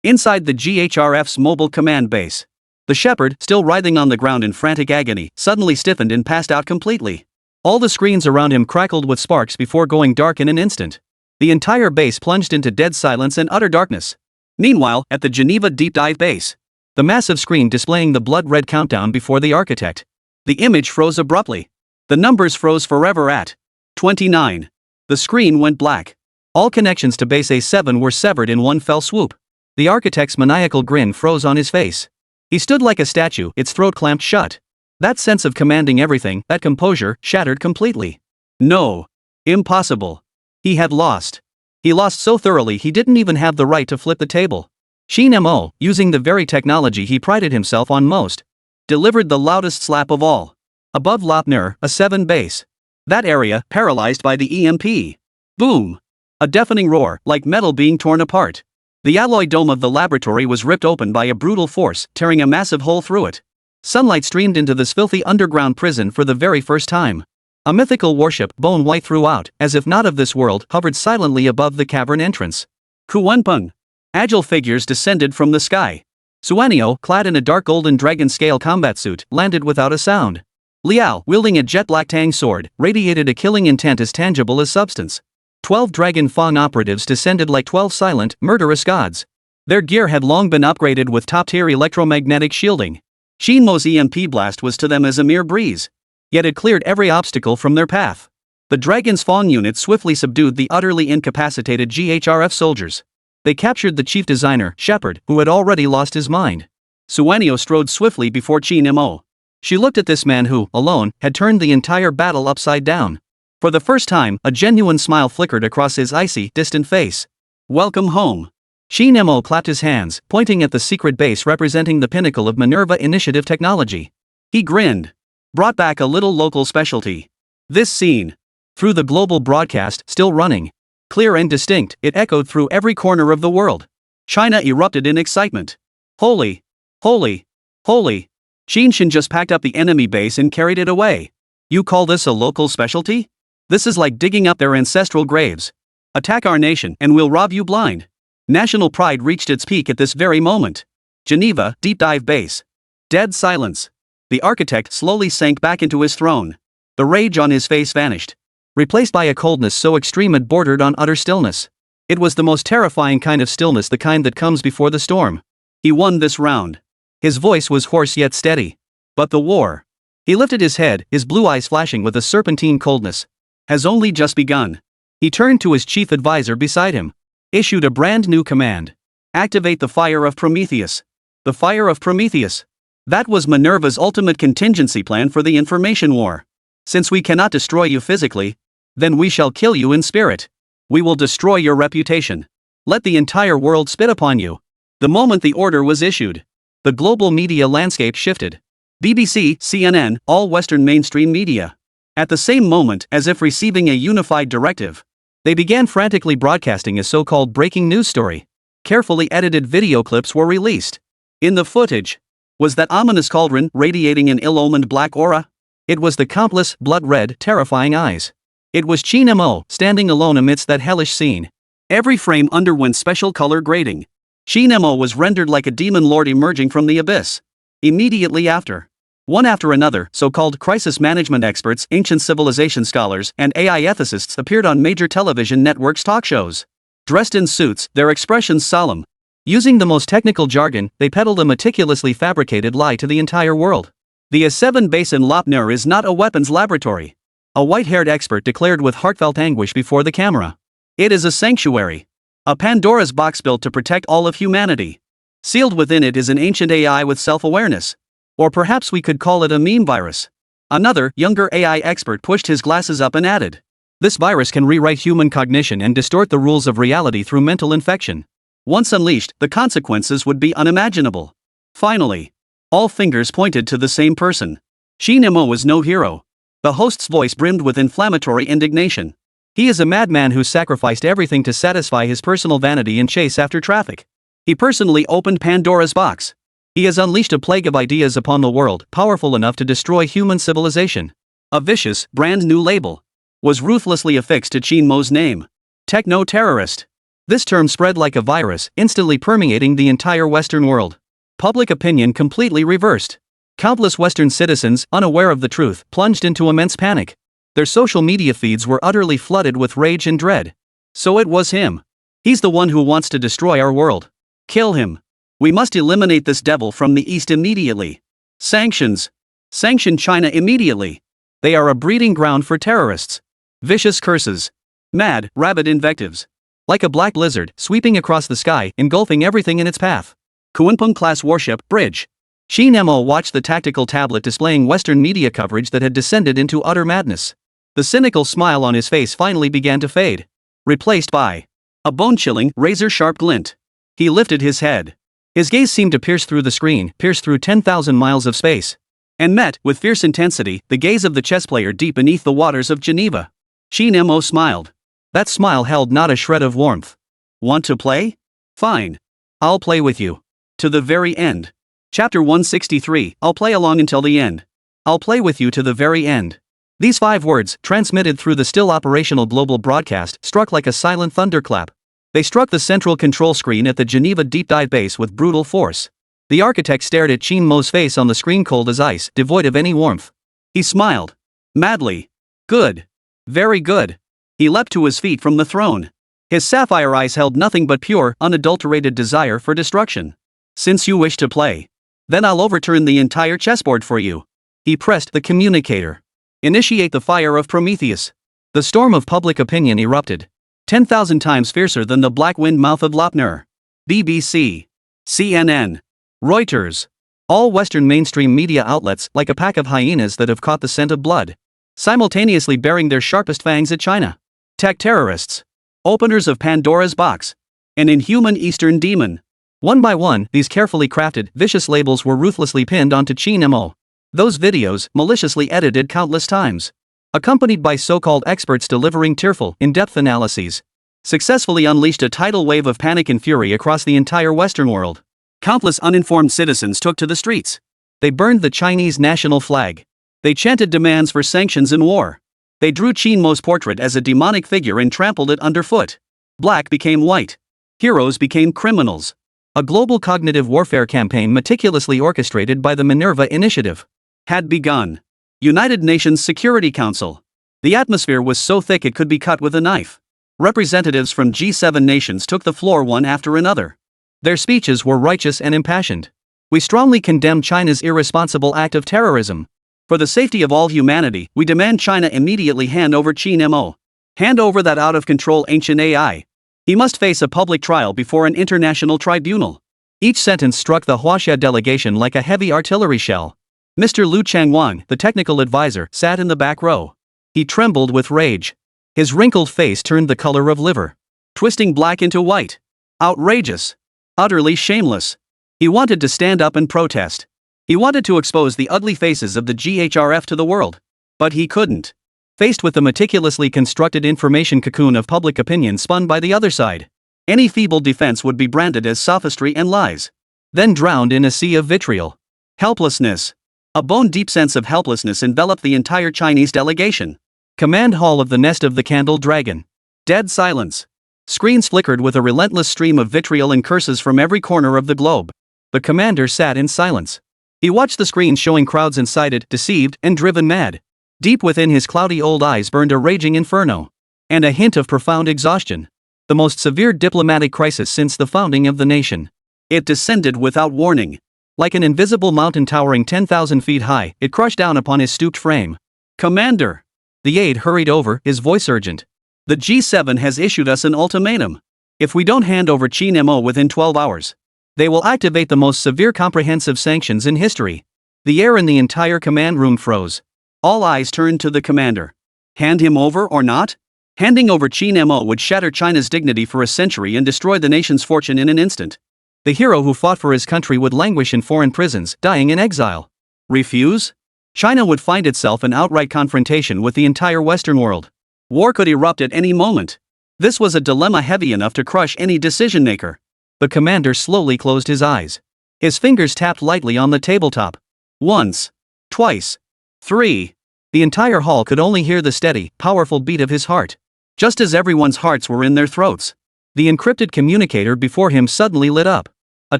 Speaker 2: Inside the GHRF's mobile command base. The shepherd, still writhing on the ground in frantic agony, suddenly stiffened and passed out completely.
Speaker 1: All the screens around him crackled with sparks before going dark in an instant. The entire base plunged into dead silence and utter darkness.
Speaker 2: Meanwhile, at the Geneva deep dive base,
Speaker 1: the massive screen displaying the blood-red countdown before the architect.
Speaker 2: The image froze abruptly. The numbers froze forever at 29. The screen went black.
Speaker 1: All connections to base A7 were severed in one fell swoop. The architect's maniacal grin froze on his face. He stood like a statue, its throat clamped shut. That sense of commanding everything, that composure, shattered completely.
Speaker 2: No. Impossible. He had lost.
Speaker 1: He lost so thoroughly he didn't even have the right to flip the table. Qin Mo, using the very technology he prided himself on most,
Speaker 2: delivered the loudest slap of all.
Speaker 1: Above Lopner, A7 base.
Speaker 2: That area, paralyzed by the EMP. Boom. A deafening roar, like metal being torn apart. The alloy dome of the laboratory was ripped open by a brutal force, tearing a massive hole through it.
Speaker 1: Sunlight streamed into this filthy underground prison for the very first time. A mythical warship, bone-white throughout, as if not of this world, hovered silently above the cavern entrance.
Speaker 2: Kuwenpeng. Agile figures descended from the sky.
Speaker 1: Suanio, clad in a dark golden dragon-scale combat suit, landed without a sound.
Speaker 2: Liao,
Speaker 1: wielding a jet-black Tang sword, radiated a killing intent as tangible as substance. 12 Dragon Fawn operatives descended like 12 silent, murderous gods. Their gear had long been upgraded with top-tier electromagnetic shielding.
Speaker 2: Qin Mo's EMP blast was to them as a mere breeze.
Speaker 1: Yet it cleared every obstacle from their path.
Speaker 2: The Dragon's Fawn unit swiftly subdued the utterly incapacitated GHRF soldiers.
Speaker 1: They captured the chief designer, Shepherd, who had already lost his mind.
Speaker 2: Suanio strode swiftly before Qin Mo.
Speaker 1: She looked at this man who, alone, had turned the entire battle upside down. For the first time, a genuine smile flickered across his icy, distant face.
Speaker 2: Welcome home.
Speaker 1: Qin Mo clapped his hands, pointing at the secret base representing the pinnacle of Minerva Initiative technology.
Speaker 2: He grinned. Brought back a little local specialty. This scene.
Speaker 1: Through the global broadcast, still running. Clear and distinct, it echoed through every corner of the world.
Speaker 2: China erupted in excitement. Holy. Holy. Holy. Qin just packed up the enemy base and carried it away. You call this a local specialty? This is like digging up their ancestral graves. Attack our nation and we'll rob you blind. National pride reached its peak at this very moment. Geneva, deep dive base. Dead silence. The architect slowly sank back into his throne. The rage on his face vanished,
Speaker 1: replaced by a coldness so extreme it bordered on utter stillness. It was the most terrifying kind of stillness, the kind that comes before the storm.
Speaker 2: He won this round.
Speaker 1: His voice was hoarse yet steady.
Speaker 2: But the war.
Speaker 1: He lifted his head, his blue eyes flashing with a serpentine coldness.
Speaker 2: Has only just begun.
Speaker 1: He turned to his chief advisor beside him.
Speaker 2: Issued a brand new command. Activate the fire of Prometheus. The fire of Prometheus. That was Minerva's ultimate contingency plan for the information war. Since we cannot destroy you physically, then we shall kill you in spirit. We will destroy your reputation. Let the entire world spit upon you. The moment the order was issued, the global media landscape shifted. BBC, CNN, all Western mainstream media. At the same moment, as if receiving a unified directive,
Speaker 1: they began frantically broadcasting a so-called breaking news story. Carefully edited video clips were released.
Speaker 2: In the footage, was that ominous cauldron radiating an ill-omened black aura?
Speaker 1: It was the countless, blood-red, terrifying eyes. It was Qin Mo, standing alone amidst that hellish scene.
Speaker 2: Every frame underwent special color grading. Qin Mo was rendered like a demon lord emerging from the abyss. Immediately after, one after another, so-called crisis management experts, ancient civilization scholars, and AI ethicists appeared on major television networks' talk shows. Dressed in suits, their expressions solemn.
Speaker 1: Using the most technical jargon, they peddled a meticulously fabricated lie to the entire world.
Speaker 2: The A7 base in Lopner is not a weapons laboratory.
Speaker 1: A white-haired expert declared with heartfelt anguish before the camera.
Speaker 2: It is a sanctuary. A Pandora's box built to protect all of humanity. Sealed within it is an ancient AI with self-awareness. Or perhaps we could call it a meme virus. Another, younger AI expert pushed his glasses up and added.
Speaker 1: This virus can rewrite human cognition and distort the rules of reality through mental infection.
Speaker 2: Once unleashed, the consequences would be unimaginable. Finally, all fingers pointed to the same person. Qin Mo was no hero. The host's voice brimmed with inflammatory indignation. He is a madman who sacrificed everything to satisfy his personal vanity and chase after traffic. He personally opened Pandora's box. He has unleashed a plague of ideas upon the world, powerful enough to destroy human civilization. A vicious, brand new label was ruthlessly affixed to Qin Mo's name. Techno-terrorist. This term spread like a virus, instantly permeating the entire Western world. Public opinion completely reversed. Countless Western citizens, unaware of the truth, plunged into immense panic. Their social media feeds were utterly flooded with rage and dread. So it was him. He's the one who wants to destroy our world. Kill him. We must eliminate this devil from the East immediately. Sanctions. Sanction China immediately. They are a breeding ground for terrorists. Vicious curses. Mad, rabid invectives. Like a black lizard, sweeping across the sky, engulfing everything in its path. Kunpeng-class warship, bridge. Qin Mo watched the tactical tablet displaying Western media coverage that had descended into utter madness. The cynical smile on his face finally began to fade, replaced by a bone-chilling, razor-sharp glint. He lifted his head. His gaze seemed to pierce through the screen, pierce through 10,000 miles of space, and met, with fierce intensity, the gaze of the chess player deep beneath the waters of Geneva. Qin Mo smiled. That smile held not a shred of warmth. Want to play? Fine. I'll play with you. To the very end. Chapter 163, I'll play along until the end. I'll play with you to the very end. These 5 words, transmitted through the still operational global broadcast, struck like a silent thunderclap. They struck the central control screen at the Geneva deep dive base with brutal force. The architect stared at Qin Mo's face on the screen, cold as ice, devoid of any warmth. He smiled. Madly. Good. Very good. He leapt to his feet from the throne. His sapphire eyes held nothing but pure, unadulterated desire for destruction. Since you wish to play, then I'll overturn the entire chessboard for you. He pressed the communicator. Initiate the fire of Prometheus. The storm of public opinion erupted. 10,000 times fiercer than the black-winged mouth of Lopner. BBC. CNN. Reuters. All Western mainstream media outlets, like a pack of hyenas that have caught the scent of blood, simultaneously baring their sharpest fangs at China. Tech terrorists. Openers of Pandora's box. An inhuman Eastern demon. One by one, these carefully crafted, vicious labels were ruthlessly pinned onto Qin Mo. Those videos, maliciously edited countless times, accompanied by so-called experts delivering tearful, in-depth analyses, successfully unleashed a tidal wave of panic and fury across the entire Western world. Countless uninformed citizens took to the streets. They burned the Chinese national flag. They chanted demands for sanctions and war. They drew Qin Mo's portrait as a demonic figure and trampled it underfoot. Black became white. Heroes became criminals. A global cognitive warfare campaign meticulously orchestrated by the Minerva Initiative had begun. United Nations Security Council. The atmosphere was so thick it could be cut with a knife. Representatives from G7 nations took the floor one after another. Their speeches were righteous and impassioned. We strongly condemn China's irresponsible act of terrorism. For the safety of all humanity, we demand China immediately hand over Qin Mo. Hand over that out-of-control ancient AI. He must face a public trial before an international tribunal. Each sentence struck the Huaxia delegation like a heavy artillery shell. Mr. Liu Changwang, the technical advisor, sat in the back row. He trembled with rage. His wrinkled face turned the color of liver, twisting black into white. Outrageous. Utterly shameless. He wanted to stand up and protest. He wanted to expose the ugly faces of the GHRF to the world. But he couldn't. Faced with the meticulously constructed information cocoon of public opinion spun by the other side, any feeble defense would be branded as sophistry and lies, then drowned in a sea of vitriol. Helplessness. A bone-deep sense of helplessness enveloped the entire Chinese delegation. Command hall of the nest of the candle dragon. Dead silence. Screens flickered with a relentless stream of vitriol and curses from every corner of the globe. The commander sat in silence. He watched the screens showing crowds incited, deceived, and driven mad. Deep within his cloudy old eyes burned a raging inferno. And a hint of profound exhaustion. The most severe diplomatic crisis since the founding of the nation. It descended without warning. Like an invisible mountain towering 10,000 feet high, it crushed down upon his stooped frame. Commander! The aide hurried over, his voice urgent. The G7 has issued us an ultimatum. If we don't hand over Qin Mo within 12 hours, they will activate the most severe comprehensive sanctions in history. The air in the entire command room froze. All eyes turned to the commander. Hand him over or not? Handing over Qin Mo would shatter China's dignity for a century and destroy the nation's fortune in an instant. The hero who fought for his country would languish in foreign prisons, dying in exile. Refuse? China would find itself in outright confrontation with the entire Western world. War could erupt at any moment. This was a dilemma heavy enough to crush any decision-maker.
Speaker 1: The commander slowly closed his eyes. His fingers tapped lightly on the tabletop.
Speaker 2: Once. Twice. 3.
Speaker 1: The entire hall could only hear the steady, powerful beat of his heart.
Speaker 2: Just as everyone's hearts were in their throats.
Speaker 1: The encrypted communicator before him suddenly lit up. A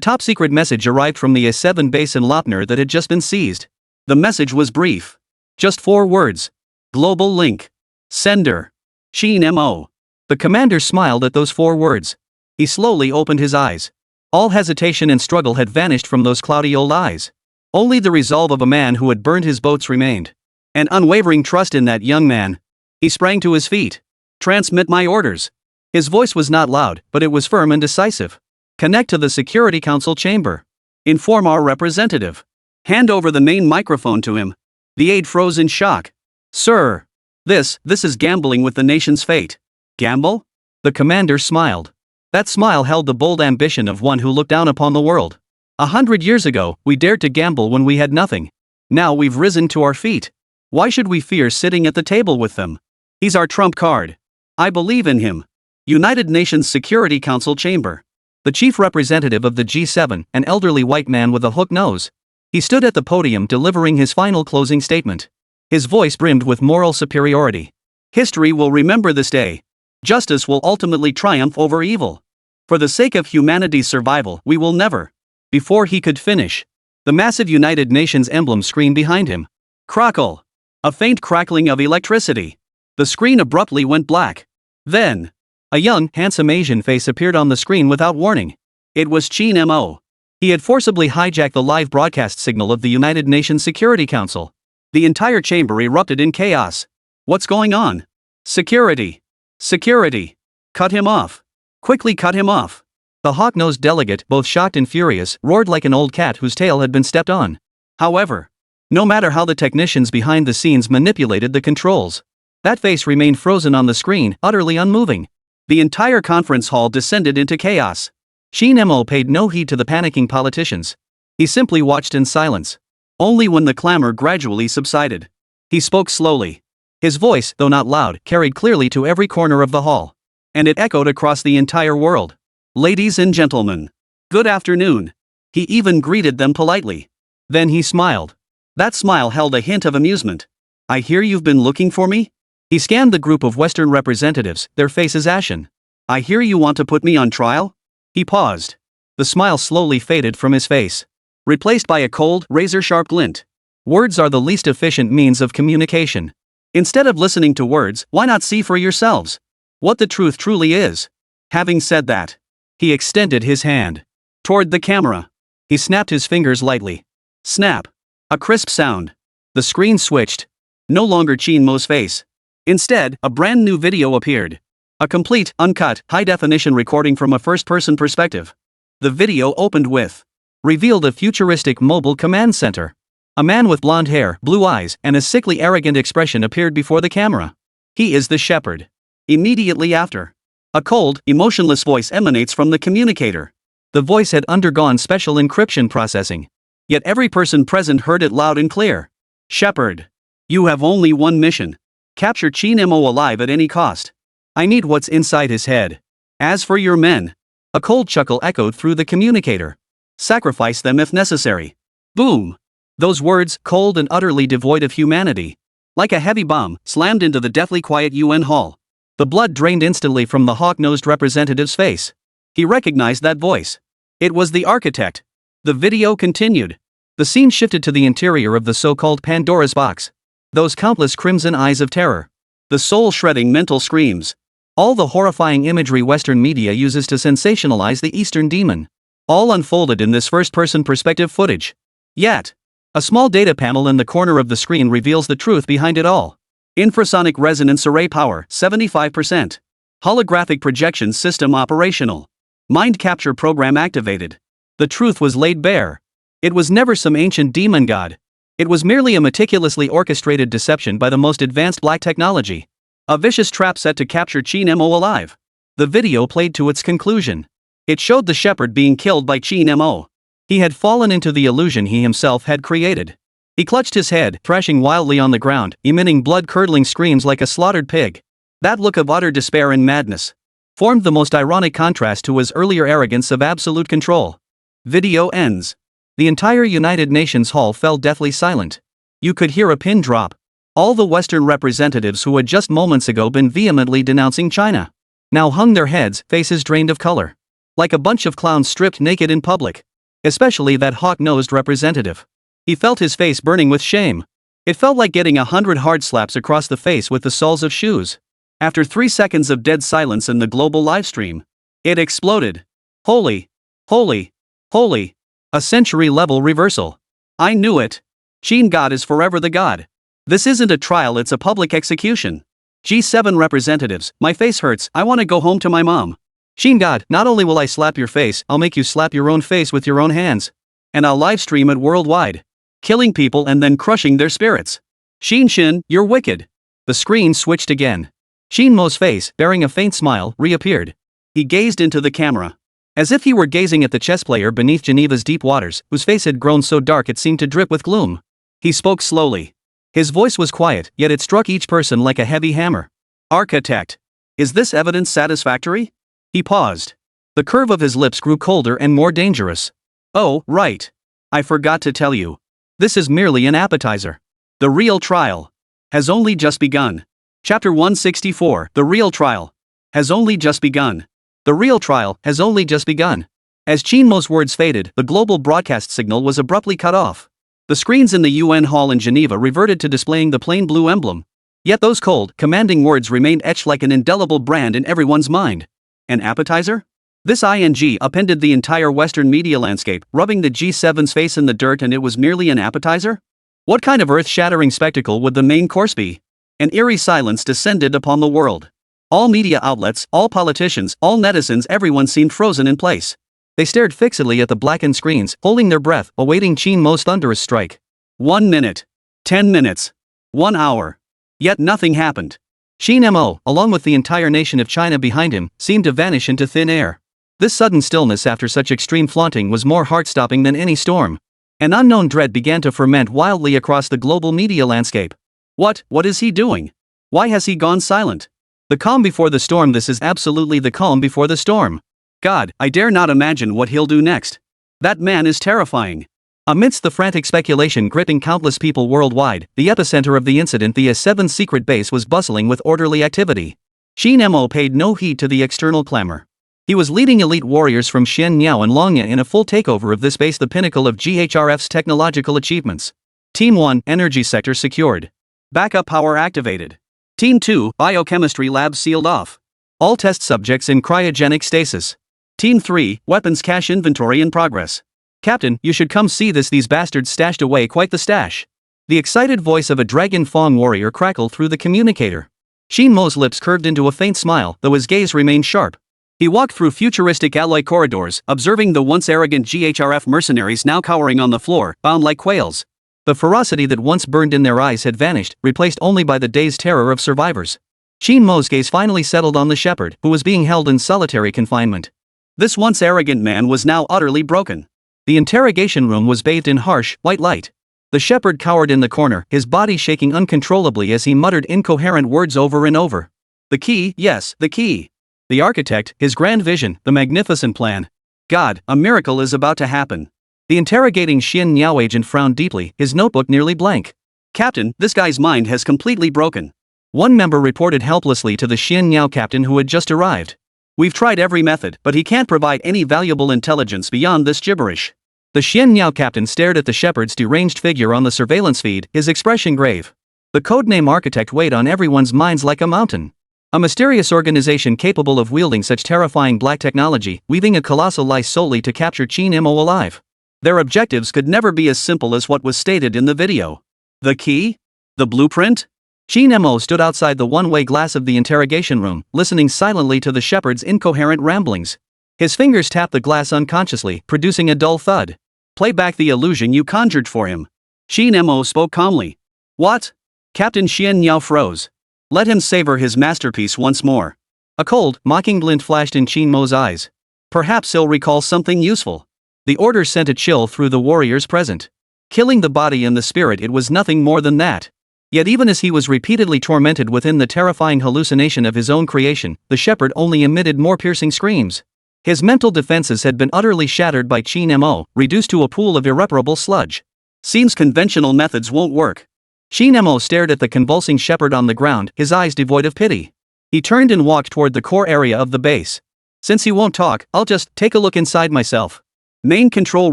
Speaker 1: top-secret message arrived from the A7 base in Lopner that had just been seized.
Speaker 2: The message was brief. Just 4 words. Global link. Sender. Qin Mo.
Speaker 1: The commander smiled at those 4 words. He slowly opened his eyes. All hesitation and struggle had vanished from those cloudy old eyes. Only the resolve of a man who had burned his boats remained.
Speaker 2: An unwavering trust in that young man. He sprang to his feet. Transmit my orders.
Speaker 1: His voice was not loud, but it was firm and decisive. Connect to the Security Council chamber.
Speaker 2: Inform our representative. Hand over the main microphone to him. The aide froze in shock. Sir. This is gambling with the nation's fate. Gamble?
Speaker 1: The commander smiled. That smile held the bold ambition of one who looked down upon the world. 100 years ago, we dared to gamble when we had nothing. Now we've risen to our feet. Why should we fear sitting at the table with them?
Speaker 2: He's our trump card. I believe in him. United Nations Security Council chamber.
Speaker 1: The chief representative of the G7, an elderly white man with a hooked nose. He stood at the podium delivering his final closing statement. His voice brimmed with moral superiority.
Speaker 2: History will remember this day. Justice will ultimately triumph over evil. For the sake of humanity's survival, we will never. Before he could finish, the massive United Nations emblem screen behind him. Crackle. A faint crackling of electricity. The screen abruptly went black. Then,
Speaker 1: a young, handsome Asian face appeared on the screen without warning.
Speaker 2: It was Qin Mo.
Speaker 1: He had forcibly hijacked the live broadcast signal of the United Nations Security Council.
Speaker 2: The entire chamber erupted in chaos. What's going on? Security. Security. Cut him off. Quickly cut him off.
Speaker 1: The hawk-nosed delegate, both shocked and furious, roared like an old cat whose tail had been stepped on.
Speaker 2: However,
Speaker 1: no matter how the technicians behind the scenes manipulated the controls, that face remained frozen on the screen, utterly unmoving.
Speaker 2: The entire conference hall descended into chaos.
Speaker 1: Qin Mo paid no heed to the panicking politicians. He simply watched in silence.
Speaker 2: Only when the clamor gradually subsided, he spoke slowly.
Speaker 1: His voice, though not loud, carried clearly to every corner of the hall.
Speaker 2: And it echoed across the entire world. Ladies and gentlemen, good afternoon. He even greeted them politely.
Speaker 1: Then he smiled.
Speaker 2: That smile held a hint of amusement. I hear you've been looking for me?
Speaker 1: He scanned the group of Western representatives, their faces ashen.
Speaker 2: I hear you want to put me on trial? He paused.
Speaker 1: The smile slowly faded from his face,
Speaker 2: replaced by a cold, razor-sharp glint.
Speaker 1: Words are the least efficient means of communication.
Speaker 2: Instead of listening to words, why not see for yourselves what the truth truly is? Having said that,
Speaker 1: he extended his hand
Speaker 2: toward the camera.
Speaker 1: He snapped his fingers lightly.
Speaker 2: Snap. A crisp sound.
Speaker 1: The screen switched.
Speaker 2: No longer Qin Mo's face. Instead, a brand new video appeared. A complete, uncut, high-definition recording from a first-person perspective. The video opened with
Speaker 1: revealed a futuristic mobile command center. A man with blonde hair, blue eyes, and a sickly arrogant expression appeared before the camera.
Speaker 2: He is the shepherd. Immediately after, a cold, emotionless voice emanates from the communicator.
Speaker 1: The voice had undergone special encryption processing.
Speaker 2: Yet every person present heard it loud and clear. Shepherd, you have only one mission. Capture Qin Mo alive at any cost. I need what's inside his head. As for your men,
Speaker 1: a cold chuckle echoed through the communicator.
Speaker 2: Sacrifice them if necessary. Boom. Those words, cold and utterly devoid of humanity, like a heavy bomb, slammed into the deathly quiet UN hall.
Speaker 1: The blood drained instantly from the hawk-nosed representative's face.
Speaker 2: He recognized that voice. It was the architect. The video continued.
Speaker 1: The scene shifted to the interior of the so-called Pandora's box. Those countless crimson eyes of terror.
Speaker 2: The soul-shredding mental screams.
Speaker 1: All the horrifying imagery Western media uses to sensationalize the Eastern demon. All unfolded in this first-person perspective footage.
Speaker 2: Yet,
Speaker 1: a small data panel in the corner of the screen reveals the truth behind it all.
Speaker 2: Infrasonic resonance array power, 75%. Holographic projection system operational. Mind capture program activated.
Speaker 1: The truth was laid bare. It was never some ancient demon god. It was merely a meticulously orchestrated deception by the most advanced black technology.
Speaker 2: A vicious trap set to capture Qin Mo alive.
Speaker 1: The video played to its conclusion.
Speaker 2: It showed the shepherd being killed by Qin Mo.
Speaker 1: He had fallen into the illusion he himself had created. He clutched his head, thrashing wildly on the ground, emitting blood-curdling screams like a slaughtered pig.
Speaker 2: That look of utter despair and madness formed the most ironic contrast to his earlier arrogance of absolute control. Video ends. The entire United Nations hall fell deathly silent. You could hear a pin drop. All the Western representatives who had just moments ago been vehemently denouncing China now hung their heads, faces drained of color. Like a bunch of clowns stripped naked in public. Especially that hawk-nosed representative. He felt his face burning with shame. It felt like getting 100 hard slaps across the face with the soles of shoes. After 3 seconds of dead silence in the global livestream, it exploded. Holy, holy, holy. A century-level reversal. I knew it. Qin God is forever the God. This isn't a trial, it's a public execution. G7 representatives, my face hurts, I want to go home to my mom. Qin God, not only will I slap your face, I'll make you slap your own face with your own hands. And I'll livestream it worldwide. Killing people and then crushing their spirits. Qin, you're wicked. The screen switched again. Qin Mo's face, bearing a faint smile, reappeared. He gazed into the camera. As if he were gazing at the chess player beneath Geneva's deep waters, whose face had grown so dark it seemed to drip with gloom. He spoke slowly. His voice was quiet, yet it struck each person like a heavy hammer. Architect. Is this evidence satisfactory? He paused. The curve of his lips grew colder and more dangerous. Oh, right. I forgot to tell you. This is merely an appetizer. The real trial has only just begun. Chapter 164. The real trial has only just begun. The real trial has only just begun. As Qin Mo's words faded, the global broadcast signal was abruptly cut off. The screens in the UN hall in Geneva reverted to displaying the plain blue emblem. Yet those cold, commanding words remained etched like an indelible brand in everyone's mind. An appetizer? This ing upended the entire Western media landscape, rubbing the G7's face in the dirt, and it was merely an appetizer? What kind of earth-shattering spectacle would the main course be? An eerie silence descended upon the world. All media outlets, all politicians, all netizens, everyone seemed frozen in place. They stared fixedly at the blackened screens, holding their breath, awaiting Qin Mo's thunderous strike. 1 minute. 10 minutes. 1 hour. Yet nothing happened. Qin Mo, along with the entire nation of China behind him, seemed to vanish into thin air. This sudden stillness after such extreme flaunting was more heart-stopping than any storm. An unknown dread began to ferment wildly across the global media landscape. What is he doing? Why has he gone silent? The calm before the storm. This is absolutely the calm before the storm. God, I dare not imagine what he'll do next. That man is terrifying. Amidst the frantic speculation gripping countless people worldwide, the epicenter of the incident, the S7 secret base, was bustling with orderly activity. Qin Mo paid no heed to the external clamor. He was leading elite warriors from Xianyao and Longyan in a full takeover of this base, the pinnacle of GHRF's technological achievements. Team 1, Energy Sector secured. Backup power activated. Team 2, Biochemistry Lab sealed off. All test subjects in cryogenic stasis. Team 3, Weapons Cache Inventory in progress. Captain, you should come see this. These bastards stashed away quite the stash. The excited voice of a Dragon Fong warrior crackled through the communicator. Qin Mo's lips curved into a faint smile, though his gaze remained sharp. He walked through futuristic alloy corridors, observing the once arrogant GHRF mercenaries now cowering on the floor, bound like quails. The ferocity that once burned in their eyes had vanished, replaced only by the dazed terror of survivors. Qin Mo's gaze finally settled on the shepherd, who was being held in solitary confinement. This once arrogant man was now utterly broken. The interrogation room was bathed in harsh, white light. The shepherd cowered in the corner, his body shaking uncontrollably as he muttered incoherent words over and over. The key, yes, the key. The architect, his grand vision, the magnificent plan. God, a miracle is about to happen. The interrogating Xianyao agent frowned deeply, his notebook nearly blank. Captain, this guy's mind has completely broken. One member reported helplessly to the Xianyao captain who had just arrived. We've tried every method, but he can't provide any valuable intelligence beyond this gibberish. The Xianyao captain stared at the shepherd's deranged figure on the surveillance feed, his expression grave. The codename architect weighed on everyone's minds like a mountain. A mysterious organization capable of wielding such terrifying black technology, weaving a colossal lie solely to capture Qin Mo alive. Their objectives could never be as simple as what was stated in the video. The key? The blueprint? Qin Mo stood outside the one-way glass of the interrogation room, listening silently to the shepherd's incoherent ramblings. His fingers tapped the glass unconsciously, producing a dull thud. Play back the illusion you conjured for him. Qin Mo spoke calmly. What? Captain Xianyao froze. Let him savor his masterpiece once more. A cold, mocking glint flashed in Qin Mo's eyes. Perhaps he'll recall something useful. The order sent a chill through the warriors present. Killing the body and the spirit, it was nothing more than that.
Speaker 1: Yet even as he was repeatedly tormented within the terrifying hallucination of his own creation, the shepherd only emitted more piercing screams. His mental defenses had been utterly shattered by Qin Mo, reduced to a pool of irreparable sludge.
Speaker 2: Seems conventional methods won't work.
Speaker 1: Qin Mo stared at the convulsing shepherd on the ground, his eyes devoid of pity. He turned and walked toward the core area of the base. Since he won't talk, I'll just take a look inside myself.
Speaker 2: Main control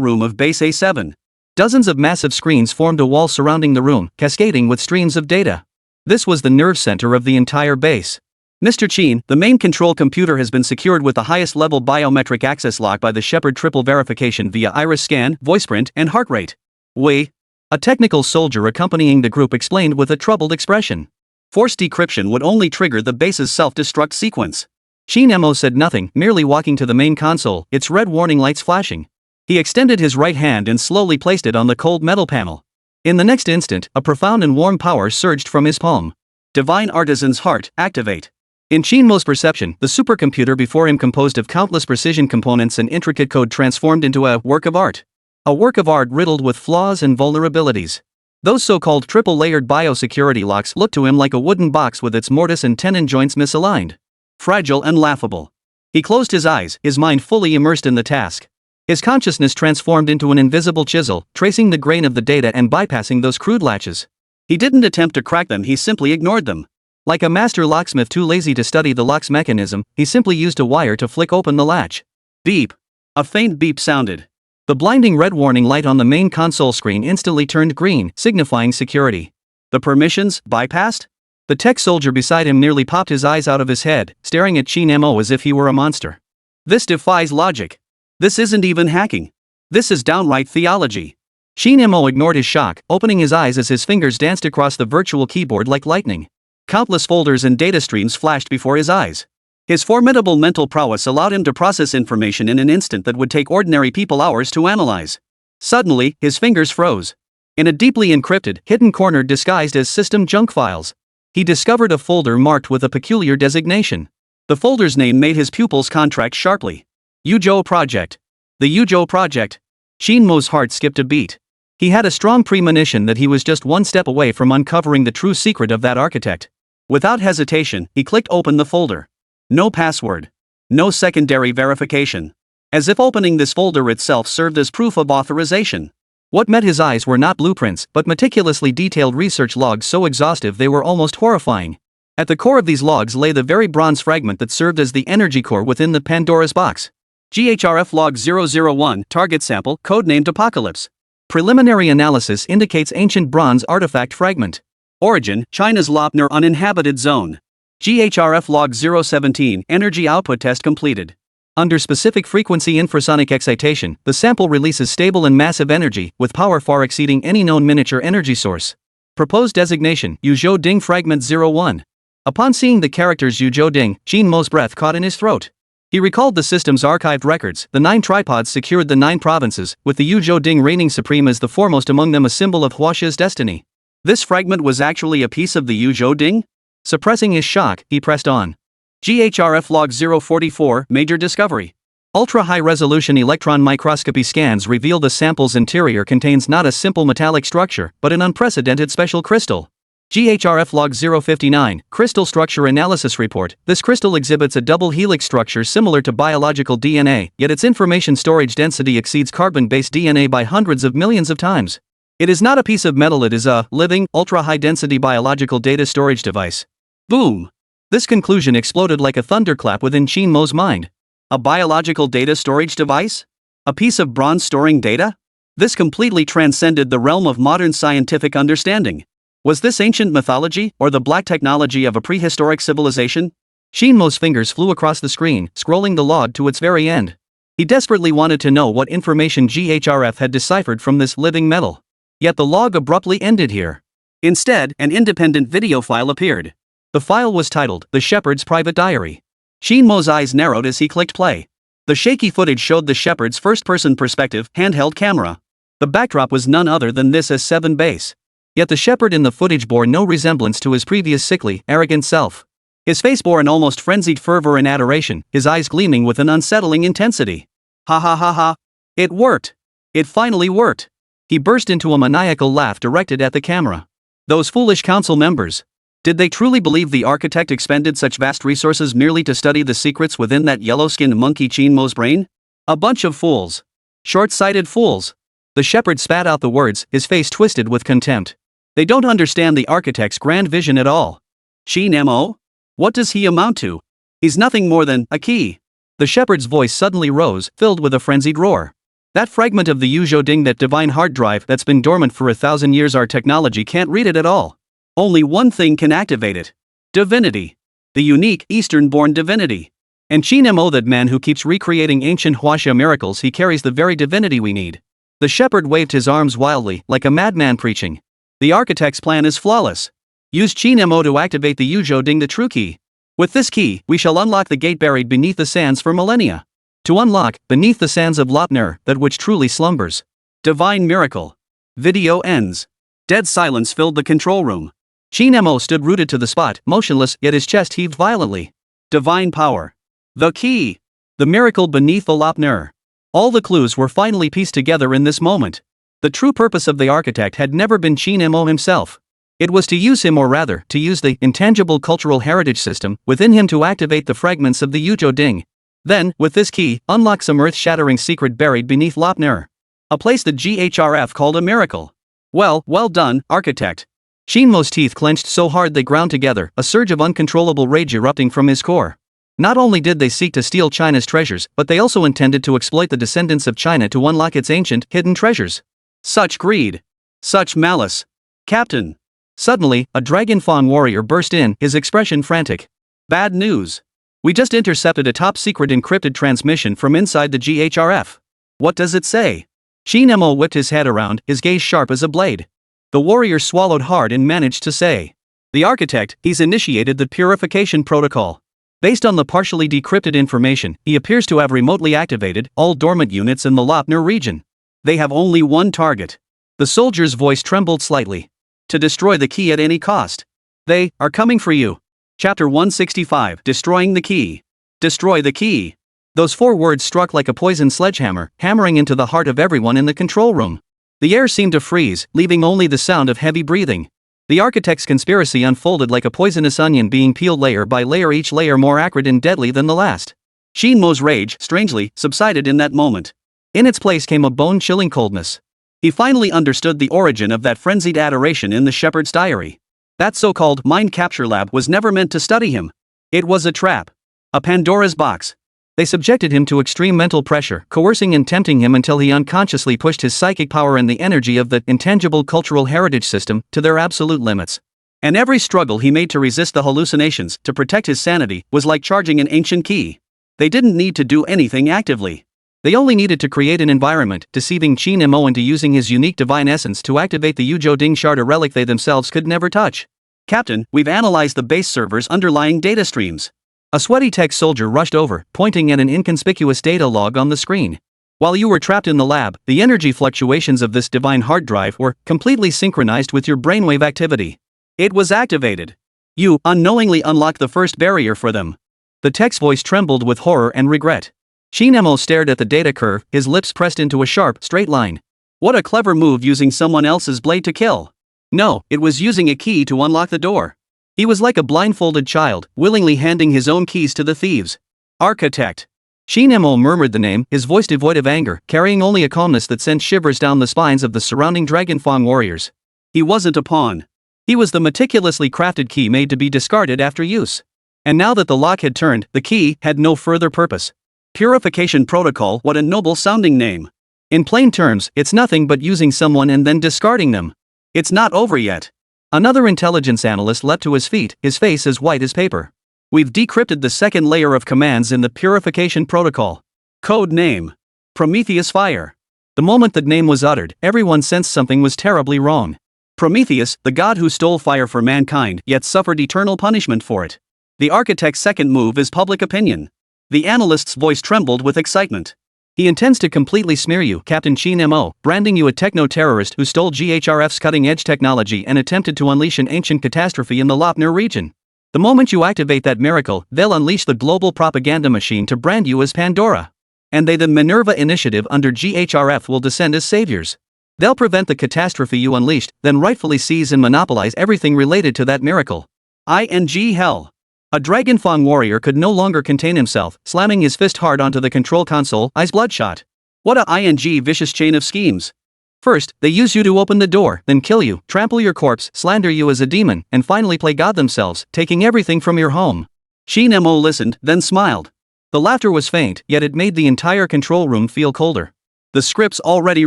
Speaker 2: room of base A7.
Speaker 1: Dozens of massive screens formed a wall surrounding the room, cascading with streams of data. This was the nerve center of the entire base.
Speaker 2: Mr. Qin, the main control computer has been secured with the highest level biometric access lock by the Shepherd triple verification via iris scan, voice print, and heart rate.
Speaker 1: A technical soldier accompanying the group explained with a troubled expression.
Speaker 2: Forced decryption would only trigger the base's self-destruct sequence.
Speaker 1: Qin Mo said nothing, merely walking to the main console, its red warning lights flashing. He extended his right hand and slowly placed it on the cold metal panel. In the next instant, a profound and warm power surged from his palm.
Speaker 2: Divine Artisan's Heart, activate.
Speaker 1: In Qin Mo's perception, the supercomputer before him, composed of countless precision components and intricate code, transformed into a work of art. A work of art riddled with flaws and vulnerabilities. Those so-called triple-layered biosecurity locks looked to him like a wooden box with its mortise and tenon joints misaligned.
Speaker 2: Fragile and laughable.
Speaker 1: He closed his eyes, his mind fully immersed in the task. His consciousness transformed into an invisible chisel, tracing the grain of the data and bypassing those crude latches.
Speaker 2: He didn't attempt to crack them, he simply ignored them.
Speaker 1: Like a master locksmith too lazy to study the lock's mechanism, he simply used a wire to flick open the latch.
Speaker 2: Beep. A faint beep sounded.
Speaker 1: The blinding red warning light on the main console screen instantly turned green, signifying security.
Speaker 2: The permissions, bypassed?
Speaker 1: The tech soldier beside him nearly popped his eyes out of his head, staring at Qin Mo as if he were a monster.
Speaker 2: This defies logic. This isn't even hacking. This is downright theology.
Speaker 1: Qin Mo ignored his shock, opening his eyes as his fingers danced across the virtual keyboard like lightning.
Speaker 2: Countless folders and data streams flashed before his eyes. His formidable mental prowess allowed him to process information in an instant that would take ordinary people hours to analyze. Suddenly, his fingers froze. In a deeply encrypted, hidden corner disguised as system junk files, he discovered a folder marked with a peculiar designation. The folder's name made his pupils contract sharply. Yuzhou Project. The Yuzhou Project. Qin Mo's heart skipped a beat. He had a strong premonition that he was just one step away from uncovering the true secret of that architect. Without hesitation, he clicked open the folder. No password. No secondary verification. As if opening this folder itself served as proof of authorization. What met his eyes were not blueprints, but meticulously detailed research logs so exhaustive they were almost horrifying. At the core of these logs lay the very bronze fragment that served as the energy core within the Pandora's box. GHRF Log 001, target sample, codenamed Apocalypse.
Speaker 1: Preliminary analysis indicates ancient bronze artifact fragment.
Speaker 2: Origin, China's Lopner uninhabited zone. GHRF Log 017, energy output test completed.
Speaker 1: Under specific frequency infrasonic excitation, the sample releases stable and massive energy, with power far exceeding any known miniature energy source. Proposed designation, Yuzhou Ding Fragment 01. Upon seeing the characters Yuzhou Ding, Qin Mo's breath caught in his throat. He recalled the system's archived records. The 9 tripods secured the 9 provinces, with the Yuzhou Ding reigning supreme as the foremost among them, a symbol of Huaxia's destiny.
Speaker 2: This fragment was actually a piece of the Yuzhou Ding?
Speaker 1: Suppressing his shock, he pressed on.
Speaker 2: GHRF Log 044, major discovery.
Speaker 1: Ultra-high-resolution electron microscopy scans reveal the sample's interior contains not a simple metallic structure, but an unprecedented special crystal. GHRF Log 059, Crystal Structure Analysis Report. This crystal exhibits a double helix structure similar to biological DNA, yet its information storage density exceeds carbon-based DNA by hundreds of millions of times. It is not a piece of metal, it is a living, ultra-high-density biological data storage device.
Speaker 2: Boom!
Speaker 1: This conclusion exploded like a thunderclap within Qin Mo's mind.
Speaker 2: A biological data storage device? A piece of bronze storing data? This completely transcended the realm of modern scientific understanding. Was this ancient mythology, or the black technology of a prehistoric civilization?
Speaker 1: Qin Mo's fingers flew across the screen, scrolling the log to its very end. He desperately wanted to know what information GHRF had deciphered from this living metal. Yet the log abruptly ended here.
Speaker 2: Instead, an independent video file appeared.
Speaker 1: The file was titled, The Shepherd's Private Diary.
Speaker 2: Qin Mo's eyes narrowed as he clicked play. The shaky footage showed the shepherd's first-person perspective, handheld camera. The backdrop was none other than this S7 base. Yet the shepherd in the footage bore no resemblance to his previous sickly, arrogant self. His face bore an almost frenzied fervor and adoration, his eyes gleaming with an unsettling intensity. Ha ha ha ha. It worked. It finally worked.
Speaker 1: He burst into a maniacal laugh directed at the camera.
Speaker 2: Those foolish council members. Did they truly believe the architect expended such vast resources merely to study the secrets within that yellow-skinned monkey Qin Mo's brain? A bunch of fools. Short-sighted fools. The shepherd spat out the words, his face twisted with contempt. They don't understand the architect's grand vision at all. Qin Mo? What does he amount to? He's nothing more than a key. The shepherd's voice suddenly rose, filled with a frenzied roar. That fragment of the wielding, that divine hard drive that's been dormant for 1,000 years, our technology can't read it at all. Only one thing can activate it. Divinity. The unique, Eastern-born divinity. And Qin Mo, that man who keeps recreating ancient Huaxia miracles, he carries the very divinity we need. The shepherd waved his arms wildly, like a madman preaching. The architect's plan is flawless. Use Qin Mo to activate the wielding, the true key. With this key, we shall unlock the gate buried beneath the sands for millennia. To unlock, beneath the sands of Lopner, that which truly slumbers. Divine miracle. Video ends. Dead silence filled the control room. Qin Mo stood rooted to the spot, motionless, yet his chest heaved violently. Divine power. The key. The miracle beneath the Lopner. All the clues were finally pieced together in this moment. The true purpose of the architect had never been Qin Mo himself. It was to use him, or rather, to use the Intangible Cultural Heritage System within him to activate the fragments of the wielding. Then, with this key, unlock some earth-shattering secret buried beneath Lopner. A place the GHRF called a miracle. Well done, architect. Qin Mo's teeth clenched so hard they ground together, a surge of uncontrollable rage erupting from his core. Not only did they seek to steal China's treasures, but they also intended to exploit the descendants of China to unlock its ancient, hidden treasures. Such greed. Such malice. Captain. Suddenly, a dragon fawn warrior burst in, his expression frantic. Bad news. We just intercepted a top-secret encrypted transmission from inside the GHRF. What does it say? Qin Mo whipped his head around, his gaze sharp as a blade. The warrior swallowed hard and managed to say. The architect, he's initiated the purification protocol. Based on the partially decrypted information, he appears to have remotely activated all dormant units in the Lopner region. They have only one target. The soldier's voice trembled slightly. To destroy the key at any cost. They are coming for you. Chapter 165, Destroying the Key. Destroy the key. Those 4 words struck like a poisoned sledgehammer, hammering into the heart of everyone in the control room. The air seemed to freeze, leaving only the sound of heavy breathing. The architect's conspiracy unfolded like a poisonous onion, being peeled layer by layer, each layer more acrid and deadly than the last. Qin Mo's rage, strangely, subsided in that moment. In its place came a bone-chilling coldness. He finally understood the origin of that frenzied adoration in the shepherd's diary. That so-called mind capture lab was never meant to study him. It was a trap. A Pandora's box. They subjected him to extreme mental pressure, coercing and tempting him until he unconsciously pushed his psychic power and the energy of the Intangible Cultural Heritage System to their absolute limits. And every struggle he made to resist the hallucinations, to protect his sanity, was like charging an ancient key. They didn't need to do anything actively. They only needed to create an environment, deceiving Qin Mo into using his unique divine essence to activate the wielding shard, a relic they themselves could never touch. Captain, we've analyzed the base server's underlying data streams. A sweaty tech soldier rushed over, pointing at an inconspicuous data log on the screen. While you were trapped in the lab, the energy fluctuations of this divine hard drive were completely synchronized with your brainwave activity. It was activated. You unknowingly unlocked the first barrier for them. The tech's voice trembled with horror and regret. Qin Mo stared at the data curve, his lips pressed into a sharp, straight line. What a clever move, using someone else's blade to kill. No, it was using a key to unlock the door. He was like a blindfolded child, willingly handing his own keys to the thieves. Architect. Qin Mo murmured the name, his voice devoid of anger, carrying only a calmness that sent shivers down the spines of the surrounding dragonfang warriors. He wasn't a pawn. He was the meticulously crafted key made to be discarded after use. And now that the lock had turned, the key had no further purpose. Purification protocol, what a noble-sounding name. In plain terms, it's nothing but using someone and then discarding them. It's not over yet. Another intelligence analyst leapt to his feet, his face as white as paper. We've decrypted the second layer of commands in the purification protocol. Code name. Prometheus Fire. The moment that name was uttered, everyone sensed something was terribly wrong. Prometheus, the god who stole fire for mankind, yet suffered eternal punishment for it. The architect's second move is public opinion. The analyst's voice trembled with excitement. He intends to completely smear you, Captain Qin Mo, branding you a techno-terrorist who stole GHRF's cutting-edge technology and attempted to unleash an ancient catastrophe in the Lopner region. The moment you activate that miracle, they'll unleash the global propaganda machine to brand you as Pandora. And they, the Minerva Initiative under GHRF, will descend as saviors.
Speaker 1: They'll prevent the catastrophe you unleashed, then rightfully seize and monopolize everything related to that miracle.
Speaker 2: Hell.
Speaker 1: A Dragon Fang warrior could no longer contain himself, slamming his fist hard onto the control console, eyes bloodshot.
Speaker 2: What a vicious chain of schemes.
Speaker 1: First, they use you to open the door, then kill you, trample your corpse, slander you as a demon, and finally play God themselves, taking everything from your home.
Speaker 2: Qin Mo listened, then smiled.
Speaker 1: The laughter was faint, yet it made the entire control room feel colder.
Speaker 2: The script's already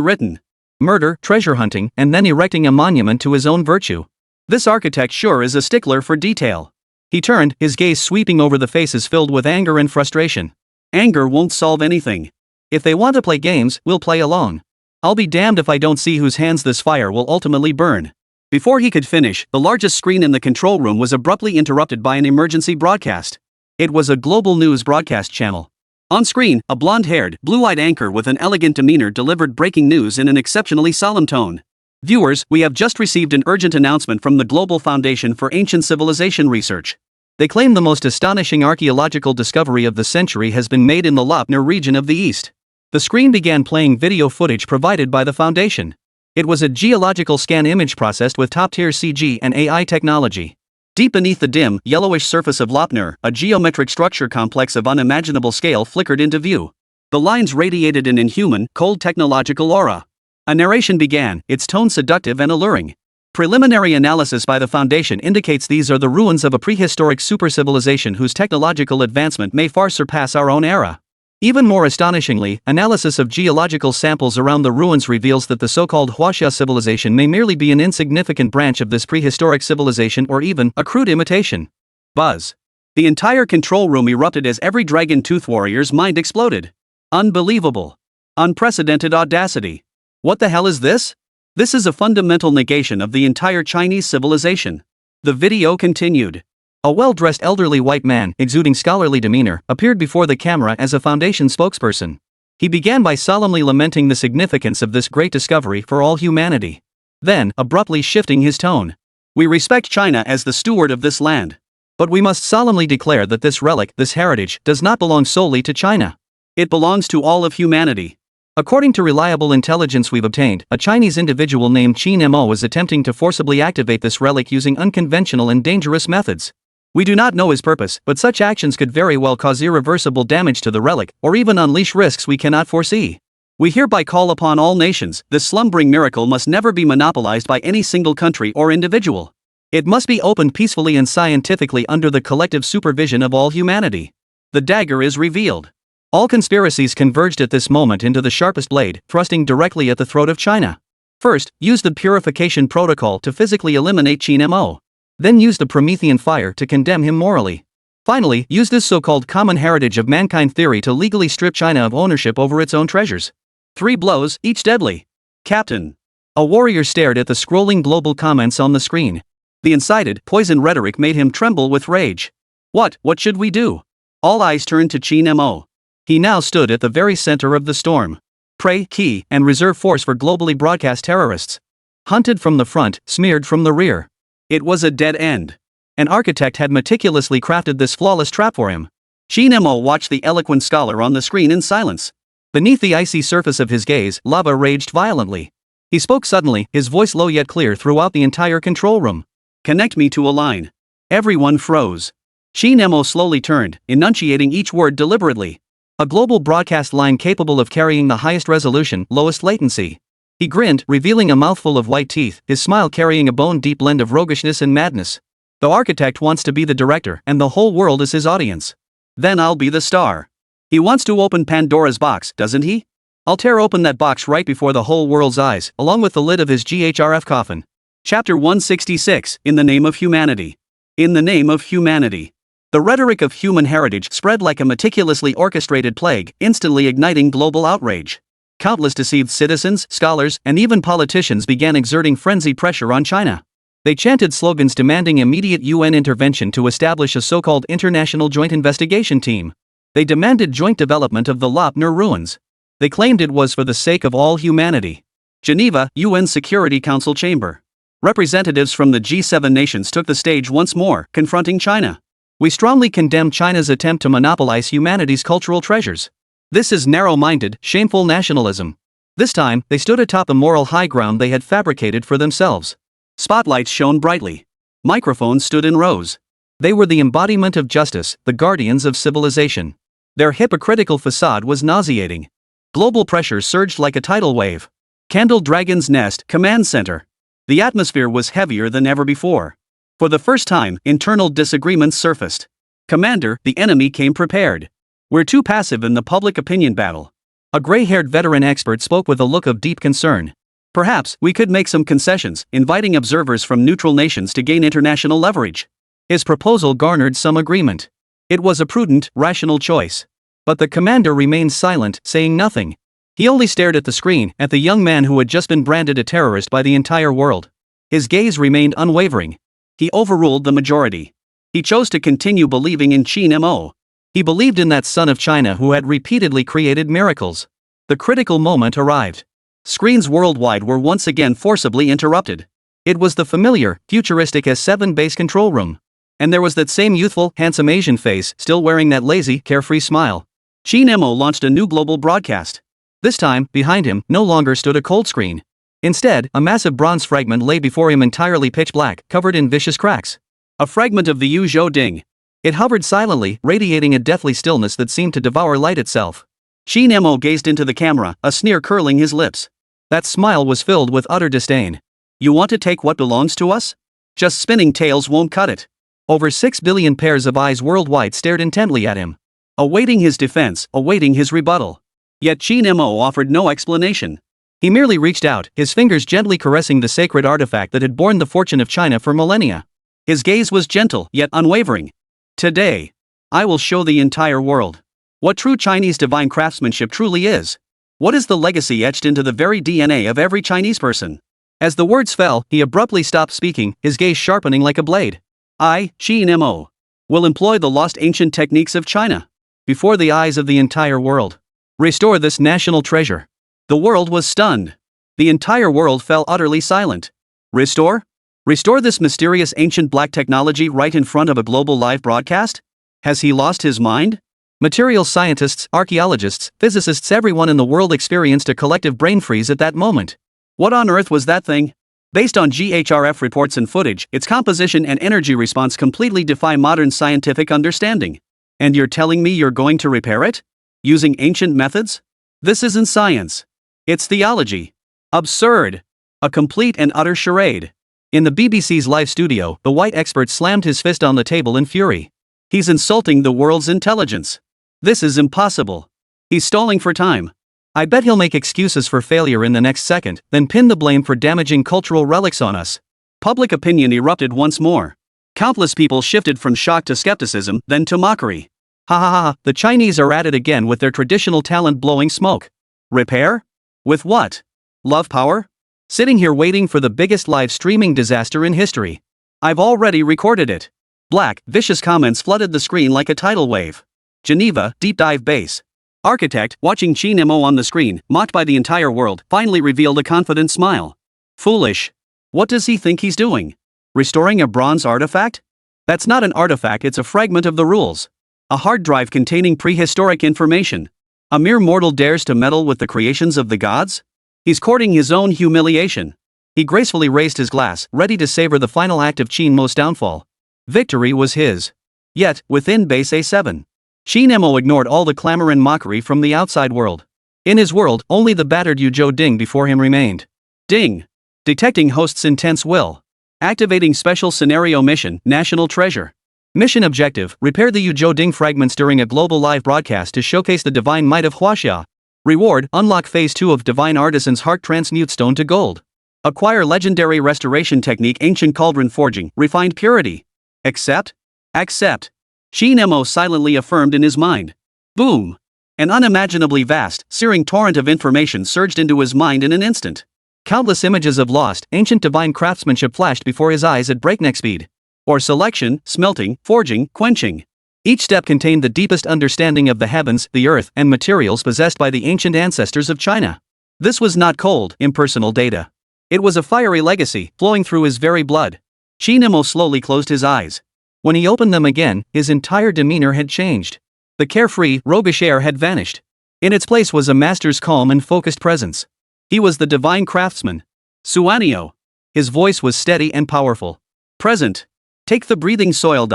Speaker 2: written.
Speaker 1: Murder, treasure hunting, and then erecting a monument to his own virtue.
Speaker 2: This architect sure is a stickler for detail.
Speaker 1: He turned, his gaze sweeping over the faces filled with anger and frustration.
Speaker 2: Anger won't solve anything.
Speaker 1: If they want to play games, we'll play along. I'll be damned if I don't see whose hands this fire will ultimately burn.
Speaker 2: Before he could finish, the largest screen in the control room was abruptly interrupted by an emergency broadcast. It was a global news broadcast channel. On screen, a blonde-haired, blue-eyed anchor with an elegant demeanor delivered breaking news in an exceptionally solemn tone. Viewers, we have just received an urgent announcement from the Global Foundation for Ancient Civilization Research.
Speaker 1: They claim the most astonishing archaeological discovery of the century has been made in the Lapner region of the East. The screen began playing video footage provided by the Foundation. It was a geological scan image processed with top-tier CG and AI technology. Deep beneath the dim, yellowish surface of Lapner, a geometric structure complex of unimaginable scale flickered into view. The lines radiated an inhuman, cold technological aura. A narration began, its tone seductive and alluring. Preliminary analysis by the Foundation indicates these are the ruins of a prehistoric supercivilization whose technological advancement may far surpass our own era. Even more astonishingly, analysis of geological samples around the ruins reveals that the so-called Huaxia civilization may merely be an insignificant branch of this prehistoric civilization or even a crude imitation.
Speaker 2: Buzz. The entire control room erupted as every Dragon Tooth warrior's mind exploded. Unbelievable. Unprecedented audacity. What the hell is this? This is a fundamental negation of the entire Chinese civilization. The video continued.
Speaker 1: A well-dressed elderly white man, exuding scholarly demeanor, appeared before the camera as a Foundation spokesperson. He began by solemnly lamenting the significance of this great discovery for all humanity. Then, abruptly shifting his tone.
Speaker 2: We respect China as the steward of this land.
Speaker 1: But we must solemnly declare that this relic, this heritage, does not belong solely to China.
Speaker 2: It belongs to all of humanity.
Speaker 1: According to reliable intelligence we've obtained, a Chinese individual named Qin Mo is attempting to forcibly activate this relic using unconventional and dangerous methods. We do not know his purpose, but such actions could very well cause irreversible damage to the relic, or even unleash risks we cannot foresee.
Speaker 2: We hereby call upon all nations, this slumbering miracle must never be monopolized by any single country or individual. It must be opened peacefully and scientifically under the collective supervision of all humanity. The dagger is revealed. All conspiracies converged at this moment into the sharpest blade, thrusting directly at the throat of China. First, use the purification protocol to physically eliminate Qin Mo. Then use the Promethean fire to condemn him morally. Finally, use this so-called common heritage of mankind theory to legally strip China of ownership over its own treasures. 3 blows, each deadly. Captain.
Speaker 1: A warrior stared at the scrolling global comments on the screen.
Speaker 2: The incited, poisoned rhetoric made him tremble with rage. What should we do? All eyes turned to Qin Mo.
Speaker 1: He now stood at the very center of the storm. Prey, key, and reserve force for globally broadcast terrorists. Hunted from the front, smeared from the rear.
Speaker 2: It was a dead end.
Speaker 1: An architect had meticulously crafted this flawless trap for him.
Speaker 2: Qin Mo watched the eloquent scholar on the screen in silence.
Speaker 1: Beneath the icy surface of his gaze, lava raged violently. He spoke suddenly, his voice low yet clear throughout the entire control room.
Speaker 2: Connect me to a line. Everyone froze. Qin Mo slowly turned, enunciating each word deliberately.
Speaker 1: A global broadcast line capable of carrying the highest resolution, lowest latency. He grinned, revealing a mouthful of white teeth, his smile carrying a bone-deep blend of roguishness and madness. The architect wants to be the director, and the whole world is his audience.
Speaker 2: Then I'll be the star. He wants to open Pandora's box, doesn't he?
Speaker 1: I'll tear open that box right before the whole world's eyes, along with the lid of his GHRF coffin.
Speaker 2: Chapter 166, In the Name of Humanity. In the Name of Humanity. The rhetoric of human heritage spread like a meticulously orchestrated plague, instantly igniting global outrage. Countless deceived citizens, scholars, and even politicians began exerting frenzied pressure on China. They chanted slogans demanding immediate UN intervention to establish a so-called International Joint Investigation Team. They demanded joint development of the Lapner ruins. They claimed it was for the sake of all humanity. Geneva, UN Security Council Chamber. Representatives from the G7 nations took the stage once more, confronting China. We strongly condemn China's attempt to monopolize humanity's cultural treasures. This is narrow-minded, shameful nationalism.
Speaker 1: This time, they stood atop the moral high ground they had fabricated for themselves.
Speaker 2: Spotlights shone brightly. Microphones stood in rows.
Speaker 1: They were the embodiment of justice, the guardians of civilization. Their hypocritical facade was nauseating. Global pressure surged like a tidal wave.
Speaker 2: Candle Dragon's Nest, Command Center. The atmosphere was heavier than ever before. For the first time, internal disagreements surfaced. Commander, the enemy came prepared. We're too passive in the public opinion battle.
Speaker 1: A gray-haired veteran expert spoke with a look of deep concern.
Speaker 2: Perhaps we could make some concessions, inviting observers from neutral nations to gain international leverage.
Speaker 1: His proposal garnered some agreement. It was a prudent, rational choice. But the commander remained silent, saying nothing. He only stared at the screen, at the young man who had just been branded a terrorist by the entire world. His gaze remained unwavering.
Speaker 2: He overruled the majority. He chose to continue believing in Qin Mo.
Speaker 1: He believed in that son of China who had repeatedly created miracles. The critical moment arrived.
Speaker 2: Screens worldwide were once again forcibly interrupted.
Speaker 1: It was the familiar, futuristic S7 base control room. And there was that same youthful, handsome Asian face, still wearing that lazy, carefree smile.
Speaker 2: Qin Mo launched a new global broadcast.
Speaker 1: This time, behind him, no longer stood a cold screen. Instead, a massive bronze fragment lay before him entirely pitch black, covered in vicious cracks.
Speaker 2: A fragment of the Yu Ding.
Speaker 1: It hovered silently, radiating a deathly stillness that seemed to devour light itself.
Speaker 2: Qin Mo gazed into the camera, a sneer curling his lips.
Speaker 1: That smile was filled with utter disdain.
Speaker 2: You want to take what belongs to us? Just spinning tales won't cut it.
Speaker 1: Over 6 billion pairs of eyes worldwide stared intently at him,
Speaker 2: awaiting his defense, awaiting his rebuttal. Yet Qin Mo offered no explanation.
Speaker 1: He merely reached out, his fingers gently caressing the sacred artifact that had borne the fortune of China for millennia.
Speaker 2: His gaze was gentle, yet unwavering. Today, I will show the entire world what true Chinese divine craftsmanship truly is. What is the legacy etched into the very DNA of every Chinese person?
Speaker 1: As the words fell, he abruptly stopped speaking, his gaze sharpening like a blade.
Speaker 2: I, Qin Mo, will employ the lost ancient techniques of China.
Speaker 1: Before the eyes of the entire world. Restore this national treasure.
Speaker 2: The world was stunned. The entire world fell utterly silent. Restore? Restore this mysterious ancient black technology right in front of a global live broadcast? Has he lost his mind?
Speaker 1: Material scientists, archaeologists, physicists, everyone in the world experienced a collective brain freeze at that moment.
Speaker 2: What on earth was that thing? Based on GHRF reports and footage, its composition and energy response completely defy modern scientific understanding. And you're telling me you're going to repair it? Using ancient methods? This isn't science. It's theology. Absurd. A complete and utter charade.
Speaker 1: In the BBC's live studio, the white expert slammed his fist on the table in fury.
Speaker 2: He's insulting the world's intelligence. This is impossible. He's stalling for time.
Speaker 1: I bet he'll make excuses for failure in the next second, then pin the blame for damaging cultural relics on us.
Speaker 2: Public opinion erupted once more. Countless people shifted from shock to skepticism, then to mockery.
Speaker 1: Ha ha ha, the Chinese are at it again with their traditional talent blowing smoke.
Speaker 2: Repair? With what? Love power?
Speaker 1: Sitting here waiting for the biggest live streaming disaster in history.
Speaker 2: I've already recorded it. Black, vicious comments flooded the screen like a tidal wave. Geneva, deep dive base. Architect, watching Qin Mo on the screen, mocked by the entire world, finally revealed a confident smile. Foolish. What does he think he's doing? Restoring a bronze artifact? That's not an artifact, it's a fragment of the rules. A hard drive containing prehistoric information. A mere mortal dares to meddle with the creations of the gods? He's courting his own humiliation.
Speaker 1: He gracefully raised his glass, ready to savor the final act of Qin Mo's downfall. Victory was his. Yet, within base A7, Qin Mo ignored all the clamor and mockery from the outside world. In his world, only the battered Yu Ding before him remained.
Speaker 2: Ding. Detecting host's intense will. Activating special scenario mission, National Treasure.
Speaker 1: Mission objective, repair the Yu Ding fragments during a global live broadcast to showcase the divine might of Huaxia. Reward, unlock phase 2 of Divine Artisan's Heart transmute stone to gold. Acquire legendary restoration technique ancient cauldron forging, refined purity.
Speaker 2: Accept? Accept. Qin Mo silently affirmed in his mind. Boom. An unimaginably vast, searing torrent of information surged into his mind in an instant.
Speaker 1: Countless images of lost, ancient divine craftsmanship flashed before his eyes at breakneck speed.
Speaker 2: Or selection, smelting, forging, quenching.
Speaker 1: Each step contained the deepest understanding of the heavens, the earth, and materials possessed by the ancient ancestors of China. This was not cold, impersonal data. It was a fiery legacy, flowing through his very blood.
Speaker 2: Qin Mo slowly closed his eyes.
Speaker 1: When he opened them again, his entire demeanor had changed. The carefree, roguish air had vanished. In its place was a master's calm and focused presence.
Speaker 2: He was the divine craftsman. Suanio. His voice was steady and powerful. Present. Take the breathing soil.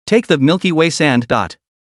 Speaker 2: Take the Milky Way sand.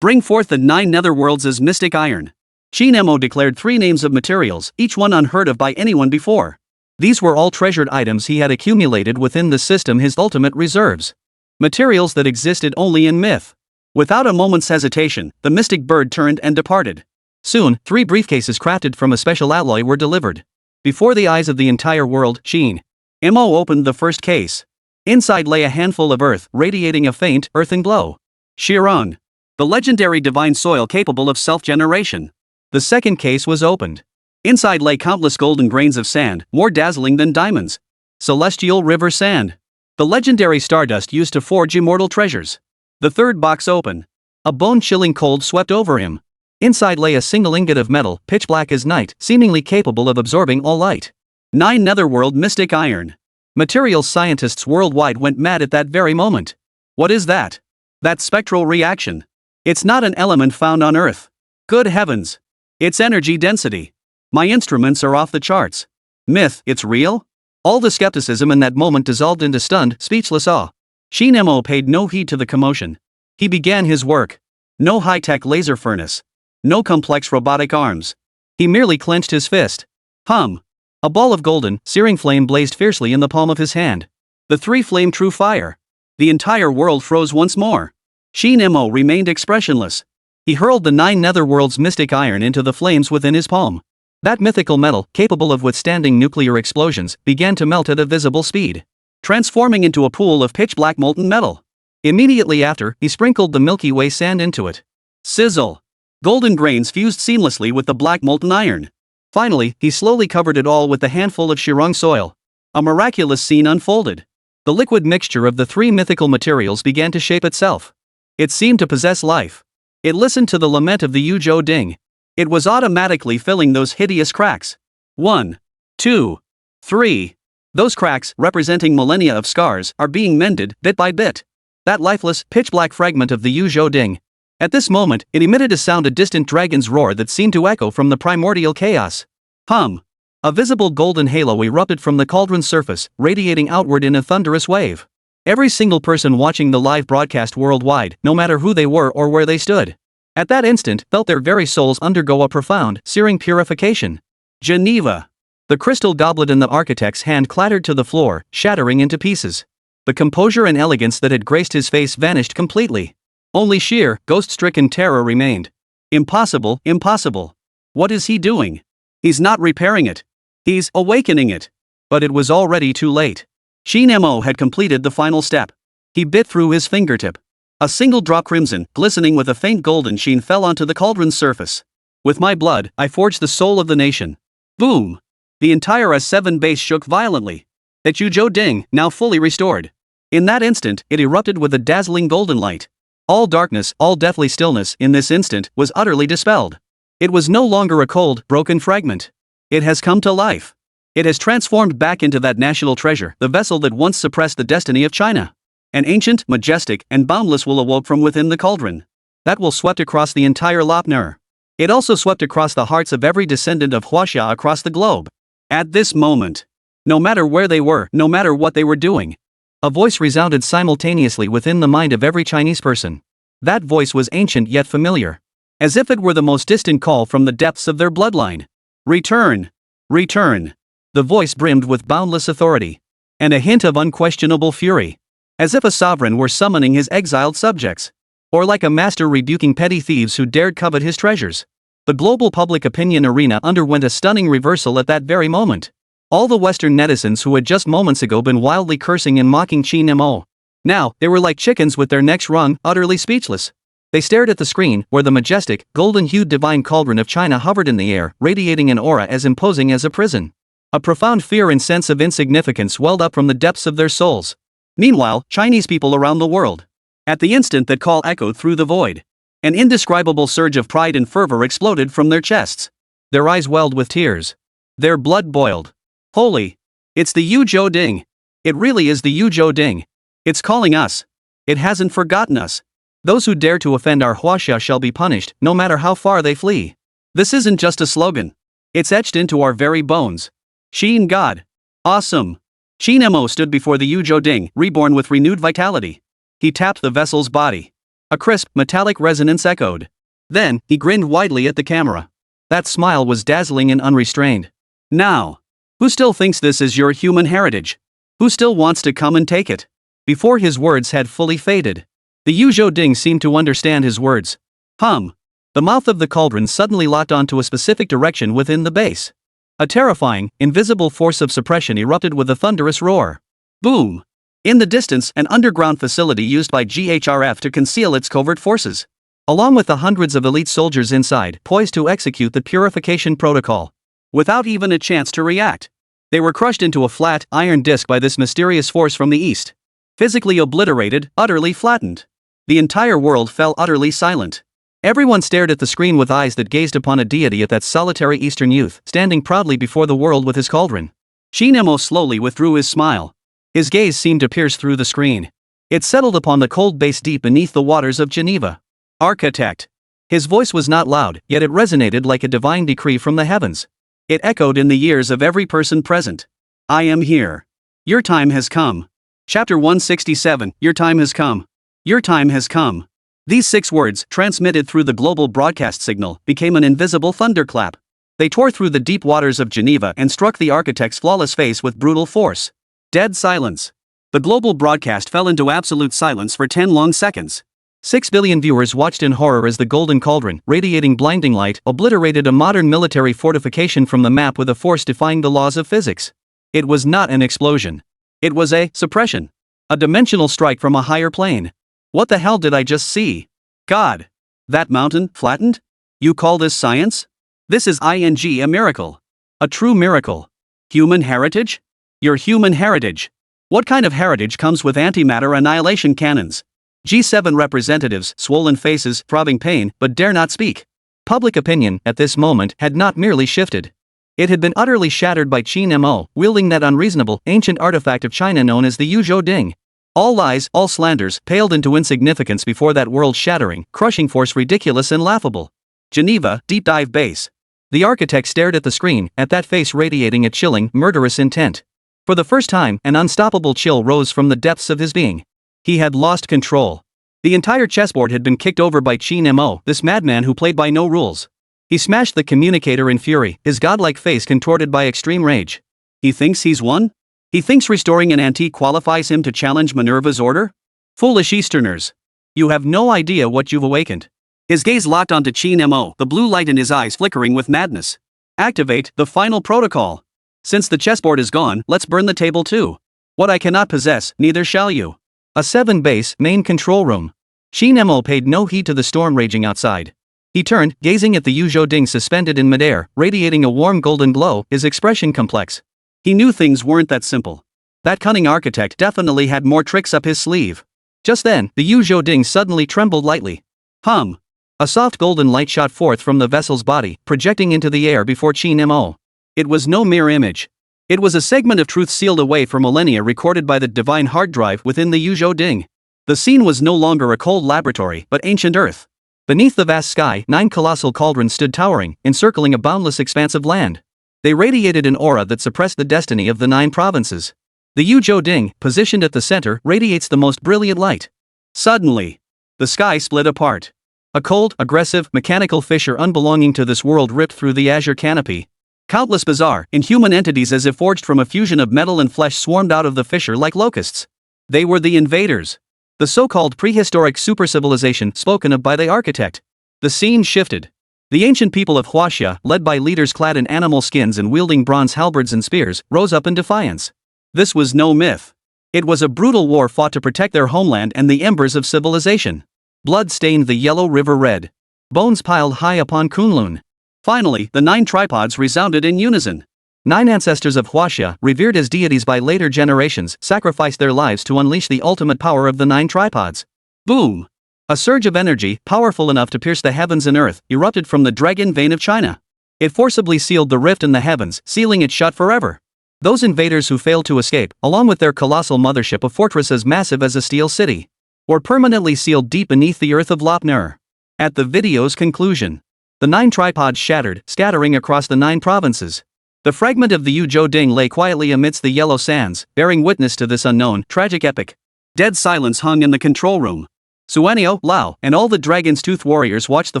Speaker 2: Bring forth the 9 netherworlds as mystic iron. Qin Mo declared 3 names of materials, each one unheard of by anyone before. These were all treasured items he had accumulated within the system, his ultimate reserves. Materials that existed only in myth. Without a moment's hesitation, the mystic bird turned and departed. Soon, 3 briefcases crafted from a special alloy were delivered. Before the eyes of the entire world, Qin Mo opened the first case. Inside lay a handful of earth, radiating a faint, earthen glow. Shiran. The legendary divine soil capable of self-generation. The second case was opened. Inside lay countless golden grains of sand, more dazzling than diamonds. Celestial river sand. The legendary stardust used to forge immortal treasures. The third box open. A bone-chilling cold swept over him. Inside lay a single ingot of metal, pitch black as night, seemingly capable of absorbing all light. 9 netherworld mystic iron. Materials scientists worldwide went mad at that very moment. What is that? That spectral reaction. It's not an element found on Earth. Good heavens. It's energy density. My instruments are off the charts. Myth, it's real? All the skepticism in that moment dissolved into stunned, speechless awe. Qin Mo paid no heed to the commotion. He began his work. No high-tech laser furnace. No complex robotic arms. He merely clenched his fist. Hum. A ball of golden, searing flame blazed fiercely in the palm of his hand. The 3 flamed true fire. The entire world froze once more. Qin Mo remained expressionless. He hurled the 9 netherworld's mystic iron into the flames within his palm. That mythical metal, capable of withstanding nuclear explosions, began to melt at a visible speed, transforming into a pool of pitch-black molten metal. Immediately after, he sprinkled the Milky Way sand into it. Sizzle! Golden grains fused seamlessly with the black molten iron. Finally, he slowly covered it all with a handful of Shirong soil. A miraculous scene unfolded. The liquid mixture of the 3 mythical materials began to shape itself. It seemed to possess life. It listened to the lament of the Yuzhou Ding. It was automatically filling those hideous cracks. 1, 2, 3. Those cracks, representing millennia of scars, are being mended, bit by bit. That lifeless, pitch-black fragment of the Yuzhou Ding. At this moment, it emitted a sound, a distant dragon's roar that seemed to echo from the primordial chaos. Hum. A visible golden halo erupted from the cauldron's surface, radiating outward in a thunderous wave. Every single person watching the live broadcast worldwide, no matter who they were or where they stood, at that instant, felt their very souls undergo a profound, searing purification. Geneva. The crystal goblet in the architect's hand clattered to the floor, shattering into pieces. The composure and elegance that had graced his face vanished completely. Only sheer, ghost-stricken terror remained. Impossible, impossible. What is he doing? He's not repairing it. He's awakening it. But it was already too late. Qin Mo had completed the final step. He bit through his fingertip. A single drop crimson, glistening with a faint golden sheen, fell onto the cauldron's surface. With my blood, I forged the soul of the nation. Boom! The entire S7 base shook violently. That Yuzhou Ding, now fully restored. In that instant, it erupted with a dazzling golden light. All darkness, all deathly stillness, in this instant, was utterly dispelled. It was no longer a cold, broken fragment. It has come to life. It has transformed back into that national treasure, the vessel that once suppressed the destiny of China. An ancient, majestic, and boundless will awoke from within the cauldron. That will swept across the entire Lopner. It also swept across the hearts of every descendant of Huaxia across the globe. At this moment, no matter where they were, no matter what they were doing, a voice resounded simultaneously within the mind of every Chinese person. That voice was ancient yet familiar, as if it were the most distant call from the depths of their bloodline. Return! Return! The voice brimmed with boundless authority, and a hint of unquestionable fury. As if a sovereign were summoning his exiled subjects. Or like a master rebuking petty thieves who dared covet his treasures. The global public opinion arena underwent a stunning reversal at that very moment. All the Western netizens who had just moments ago been wildly cursing and mocking Qin Mo. Now, they were like chickens with their necks wrung, utterly speechless. They stared at the screen, where the majestic, golden-hued divine cauldron of China hovered in the air, radiating an aura as imposing as a prison. A profound fear and sense of insignificance welled up from the depths of their souls. Meanwhile, Chinese people around the world. At the instant that call echoed through the void, an indescribable surge of pride and fervor exploded from their chests. Their eyes welled with tears. Their blood boiled. Holy! It's the Yuzhou Ding. It really is the Yuzhou Ding. It's calling us. It hasn't forgotten us. Those who dare to offend our Huaxia shall be punished, no matter how far they flee. This isn't just a slogan. It's etched into our very bones. Qin God. Awesome. Qin Mo stood before the Yunjin, reborn with renewed vitality. He tapped the vessel's body. A crisp, metallic resonance echoed. Then, he grinned widely at the camera. That smile was dazzling and unrestrained. Now, who still thinks this is your human heritage? Who still wants to come and take it? Before his words had fully faded, the Yunjin seemed to understand his words. The mouth of the cauldron suddenly locked onto a specific direction within the base. A terrifying, invisible force of suppression erupted with a thunderous roar. Boom! In the distance, an underground facility used by GHRF to conceal its covert forces, along with the hundreds of elite soldiers inside, poised to execute the purification protocol. Without even a chance to react, they were crushed into a flat, iron disc by this mysterious force from the east. Physically obliterated, utterly flattened. The entire world fell utterly silent. Everyone stared at the screen with eyes that gazed upon a deity of that solitary Eastern youth, standing proudly before the world with his cauldron. Qin Mo slowly withdrew his smile. His gaze seemed to pierce through the screen. It settled upon the cold base deep beneath the waters of Geneva. Architect. His voice was not loud, yet it resonated like a divine decree from the heavens. It echoed in the ears of every person present. I am here. Your time has come. Chapter 167, Your time has come. Your time has come. These 6 words, transmitted through the global broadcast signal, became an invisible thunderclap. They tore through the deep waters of Geneva and struck the architect's flawless face with brutal force. Dead silence. The global broadcast fell into absolute silence for 10 long seconds. 6 billion viewers watched in horror as the golden cauldron, radiating blinding light, obliterated a modern military fortification from the map with a force defying the laws of physics. It was not an explosion. It was a suppression. A dimensional strike from a higher plane. What the hell did I just see? God! That mountain, flattened? You call this science? This is a miracle. A true miracle. Human heritage? Your human heritage. What kind of heritage comes with antimatter annihilation cannons? G7 representatives, swollen faces, throbbing pain, but dare not speak. Public opinion, at this moment, had not merely shifted. It had been utterly shattered by Qin Mo, wielding that unreasonable, ancient artifact of China known as the Yunjin. All lies, all slanders, paled into insignificance before that world-shattering, crushing force ridiculous and laughable. Geneva, deep dive base. The architect stared at the screen, at that face radiating a chilling, murderous intent. For the first time, an unstoppable chill rose from the depths of his being. He had lost control. The entire chessboard had been kicked over by Qin Mo, this madman who played by no rules. He smashed the communicator in fury, his godlike face contorted by extreme rage. He thinks he's won? He thinks restoring an antique qualifies him to challenge Minerva's order? Foolish Easterners. You have no idea what you've awakened. His gaze locked onto Qin Mo, the blue light in his eyes flickering with madness. Activate the final protocol. Since the chessboard is gone, let's burn the table too. What I cannot possess, neither shall you. A 7-base main control room. Qin Mo paid no heed to the storm raging outside. He turned, gazing at the Yunjin suspended in midair, radiating a warm golden glow, his expression complex. He knew things weren't that simple. That cunning architect definitely had more tricks up his sleeve. Just then, the Yunjin suddenly trembled lightly. A soft golden light shot forth from the vessel's body, projecting into the air before Qin Mo. It was no mere image. It was a segment of truth sealed away for millennia recorded by the divine hard drive within the Yunjin. The scene was no longer a cold laboratory but ancient earth. Beneath the vast sky, 9 colossal cauldrons stood towering, encircling a boundless expanse of land. They radiated an aura that suppressed the destiny of the 9 provinces. The Yunjin, positioned at the center, radiates the most brilliant light. Suddenly, the sky split apart. A cold, aggressive, mechanical fissure unbelonging to this world ripped through the azure canopy. Countless bizarre, inhuman entities as if forged from a fusion of metal and flesh swarmed out of the fissure like locusts. They were the invaders. The so-called prehistoric super-civilization spoken of by the architect. The scene shifted. The ancient people of Huaxia, led by leaders clad in animal skins and wielding bronze halberds and spears, rose up in defiance. This was no myth. It was a brutal war fought to protect their homeland and the embers of civilization. Blood stained the yellow river red. Bones piled high upon Kunlun. Finally, the 9 tripods resounded in unison. 9 ancestors of Huaxia, revered as deities by later generations, sacrificed their lives to unleash the ultimate power of the 9 tripods. Boom! A surge of energy, powerful enough to pierce the heavens and earth, erupted from the dragon vein of China. It forcibly sealed the rift in the heavens, sealing it shut forever. Those invaders who failed to escape, along with their colossal mothership, a fortress as massive as a steel city, were permanently sealed deep beneath the earth of Lopner. At the video's conclusion,
Speaker 1: The 9 tripods shattered, scattering across the 9 provinces. The fragment of the Yuzhou Ding lay quietly amidst the yellow sands, bearing witness to this unknown, tragic epic. Dead silence hung in the control room. Suanio, Lao, and all the Dragon's Tooth warriors watched the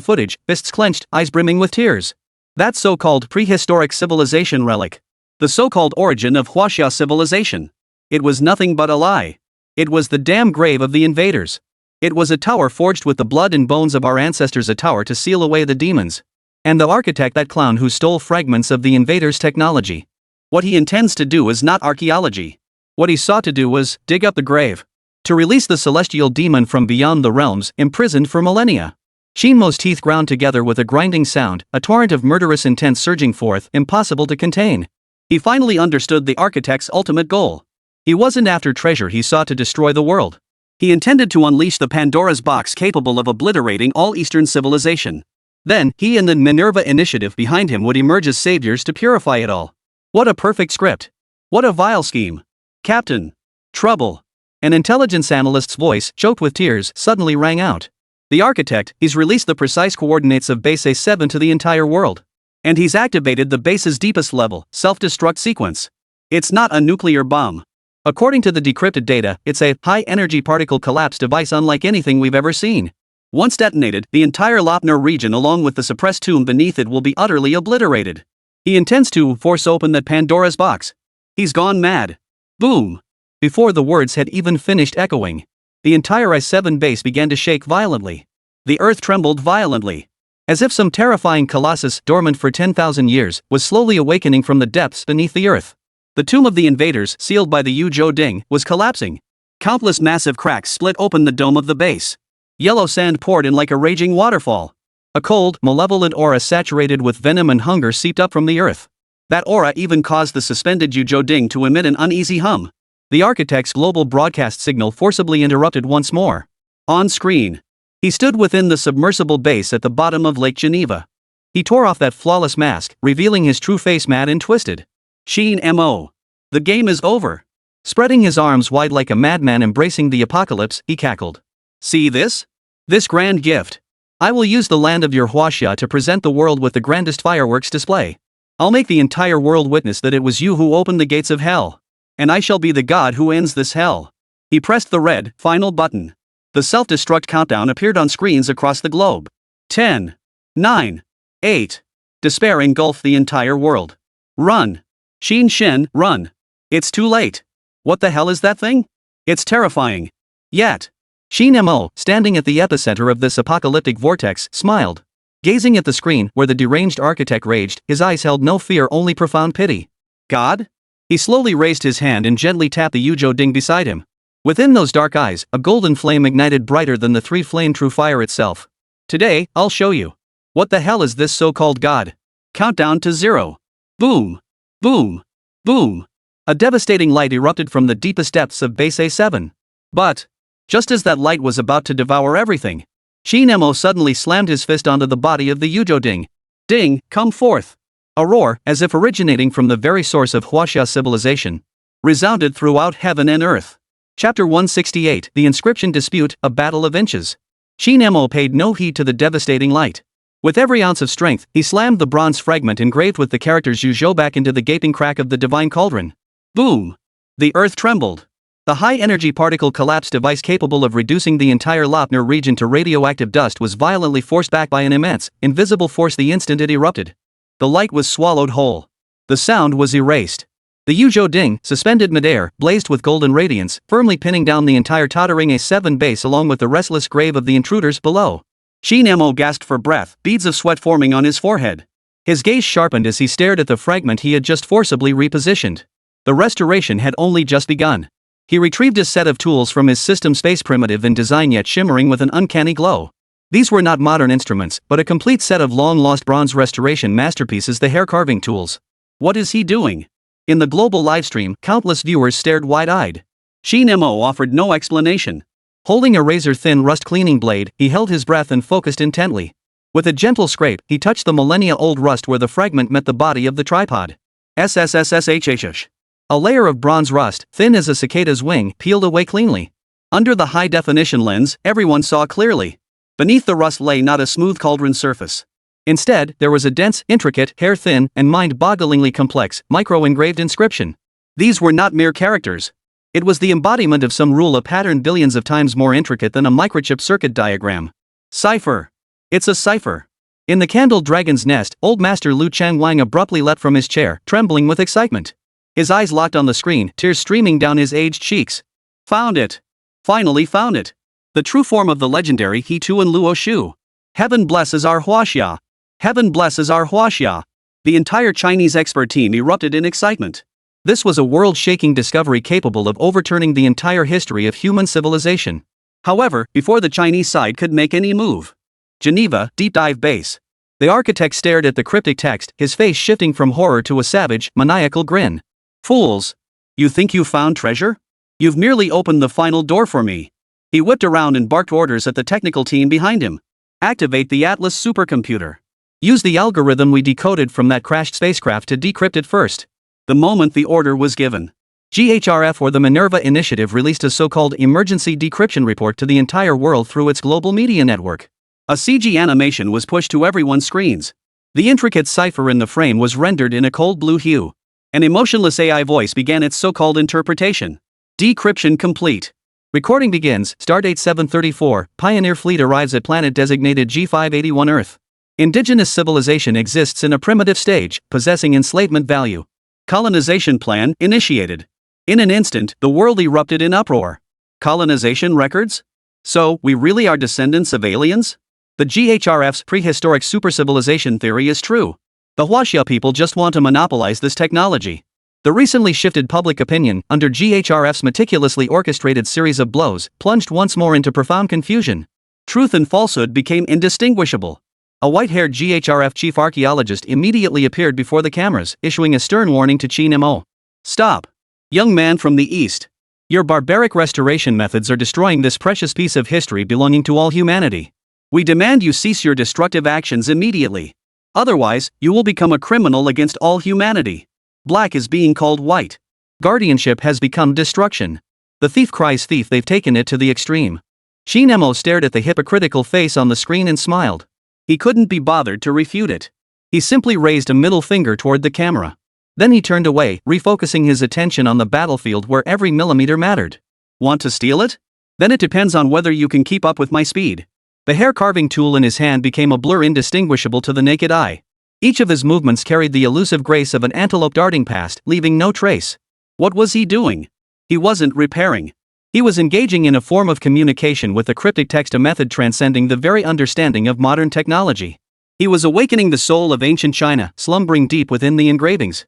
Speaker 1: footage, fists clenched, eyes brimming with tears. That so-called prehistoric civilization relic. The so-called origin of Huaxia civilization. It was nothing but a lie. It was the damn grave of the invaders. It was a tower forged with the blood and bones of our ancestors, a tower to seal away the demons. And the architect, that clown who stole fragments of the invaders' technology. What he intends to do is not archaeology. What he sought to do was dig up the grave. To release the celestial demon from beyond the realms, imprisoned for millennia. Qin Mo's teeth ground together with a grinding sound, a torrent of murderous intent surging forth, impossible to contain. He finally understood the architect's ultimate goal. He wasn't after treasure, he sought to destroy the world. He intended to unleash the Pandora's box capable of obliterating all Eastern civilization. Then, he and the Minerva Initiative behind him would emerge as saviors to purify it all. What a perfect script. What a vile scheme. Captain. Trouble. An intelligence analyst's voice, choked with tears, suddenly rang out. The architect, he's released the precise coordinates of base A7 to the entire world. And he's activated the base's deepest level, self-destruct sequence. It's not a nuclear bomb. According to the decrypted data, it's a high-energy particle collapse device unlike anything we've ever seen. Once detonated, the entire Lopner region along with the suppressed tomb beneath it will be utterly obliterated. He intends to force open that Pandora's box. He's gone mad. Boom. Before the words had even finished echoing, the entire I-7 base began to shake violently. The earth trembled violently. As if some terrifying colossus, dormant for 10,000 years, was slowly awakening from the depths beneath the earth. The tomb of the invaders, sealed by the Yuzhou Ding, was collapsing. Countless massive cracks split open the dome of the base. Yellow sand poured in like a raging waterfall. A cold, malevolent aura saturated with venom and hunger seeped up from the earth. That aura even caused the suspended Yuzhou Ding to emit an uneasy hum. The architect's global broadcast signal forcibly interrupted once more. On screen. He stood within the submersible base at the bottom of Lake Geneva. He tore off that flawless mask, revealing his true face, mad and twisted. Qin Mo. The game is over. Spreading his arms wide like a madman embracing the apocalypse, he cackled. See this? This grand gift. I will use the land of your Huaxia to present the world with the grandest fireworks display. I'll make the entire world witness that it was you who opened the gates of hell. And I shall be the god who ends this hell. He pressed the red, final button. The self-destruct countdown appeared on screens across the globe. 10. 9. 8. Despair engulfed the entire world. Run. Qin Shen, run. It's too late. What the hell is that thing? It's terrifying. Yet. Qin Mo, standing at the epicenter of this apocalyptic vortex, smiled. Gazing at the screen where the deranged architect raged, his eyes held no fear, only profound pity. God? He slowly raised his hand and gently tapped the Yuzhou Ding beside him. Within those dark eyes, a golden flame ignited brighter than the three-flame true fire itself. Today, I'll show you. What the hell is this so-called god? Countdown to 0. Boom. Boom. Boom. A devastating light erupted from the deepest depths of base A7. But, just as that light was about to devour everything, Qin Mo suddenly slammed his fist onto the body of the Yuzhou Ding. Ding, come forth. A roar, as if originating from the very source of Huaxia civilization, resounded throughout heaven and earth. Chapter 168, The Inscription Dispute, A Battle of Inches. Qin Mo paid no heed to the devastating light. With every ounce of strength, he slammed the bronze fragment engraved with the characters Yuzhou back into the gaping crack of the divine cauldron. Boom! The earth trembled. The high-energy particle collapse device capable of reducing the entire Lopner region to radioactive dust was violently forced back by an immense, invisible force the instant it erupted. The light was swallowed whole. The sound was erased. The Yuzhou Ding, suspended midair, blazed with golden radiance, firmly pinning down the entire tottering A7 base along with the restless grave of the intruders below. Qin Mo gasped for breath, beads of sweat forming on his forehead. His gaze sharpened as he stared at the fragment he had just forcibly repositioned. The restoration had only just begun. He retrieved his set of tools from his system, space primitive in design yet shimmering with an uncanny glow. These were not modern instruments, but a complete set of long-lost bronze restoration masterpieces, the hair-carving tools. What is he doing? In the global livestream, countless viewers stared wide-eyed. Qin Mo offered no explanation. Holding a razor-thin rust-cleaning blade, he held his breath and focused intently. With a gentle scrape, he touched the millennia-old rust where the fragment met the body of the tripod. SSSSHHH. A layer of bronze rust, thin as a cicada's wing, peeled away cleanly. Under the high-definition lens, everyone saw clearly. Beneath the rust lay not a smooth cauldron surface. Instead, there was a dense, intricate, hair-thin, and mind-bogglingly complex, micro-engraved inscription. These were not mere characters. It was the embodiment of some rule, a pattern billions of times more intricate than a microchip circuit diagram. Cipher. It's a cipher. In the candle dragon's nest, old master Lu Changwang abruptly leapt from his chair, trembling with excitement. His eyes locked on the screen, tears streaming down his aged cheeks. Found it. Finally found it. The true form of the legendary He Tu and Luo Shu. Heaven blesses our Huaxia. Heaven blesses our Huaxia. The entire Chinese expert team erupted in excitement. This was a world-shaking discovery capable of overturning the entire history of human civilization. However, before the Chinese side could make any move. Geneva, deep dive base. The architect stared at the cryptic text, his face shifting from horror to a savage, maniacal grin. Fools! You think you found treasure? You've merely opened the final door for me. He whipped around and barked orders at the technical team behind him. Activate the Atlas supercomputer. Use the algorithm we decoded from that crashed spacecraft to decrypt it first. The moment the order was given, GHRF, or the Minerva Initiative, released a so-called emergency decryption report to the entire world through its global media network. A CG animation was pushed to everyone's screens. The intricate cipher in the frame was rendered in a cold blue hue. An emotionless AI voice began its so-called interpretation. Decryption complete. Recording begins. Stardate 734. Pioneer fleet arrives at planet designated G581 Earth. Indigenous civilization exists in a primitive stage, possessing enslavement value. Colonization plan initiated. In an instant, the world erupted in uproar. Colonization records? So, we really are descendants of aliens? The GHRF's prehistoric supercivilization theory is true. The Huaxia people just want to monopolize this technology. The recently shifted public opinion, under GHRF's meticulously orchestrated series of blows, plunged once more into profound confusion. Truth and falsehood became indistinguishable. A white-haired GHRF chief archaeologist immediately appeared before the cameras, issuing a stern warning to Qin Mo. Stop! Young man from the East. Your barbaric restoration methods are destroying this precious piece of history belonging to all humanity. We demand you cease your destructive actions immediately. Otherwise, you will become a criminal against all humanity. Black is being called white. Guardianship has become destruction. The thief cries thief, they've taken it to the extreme. Qin Mo stared at the hypocritical face on the screen and smiled. He couldn't be bothered to refute it. He simply raised a middle finger toward the camera. Then he turned away, refocusing his attention on the battlefield where every millimeter mattered. Want to steal it? Then it depends on whether you can keep up with my speed. The hair-carving tool in his hand became a blur indistinguishable to the naked eye. Each of his movements carried the elusive grace of an antelope darting past, leaving no trace. What was he doing? He wasn't repairing. He was engaging in a form of communication with the cryptic text, a method transcending the very understanding of modern technology. He was awakening the soul of ancient China, slumbering deep within the engravings.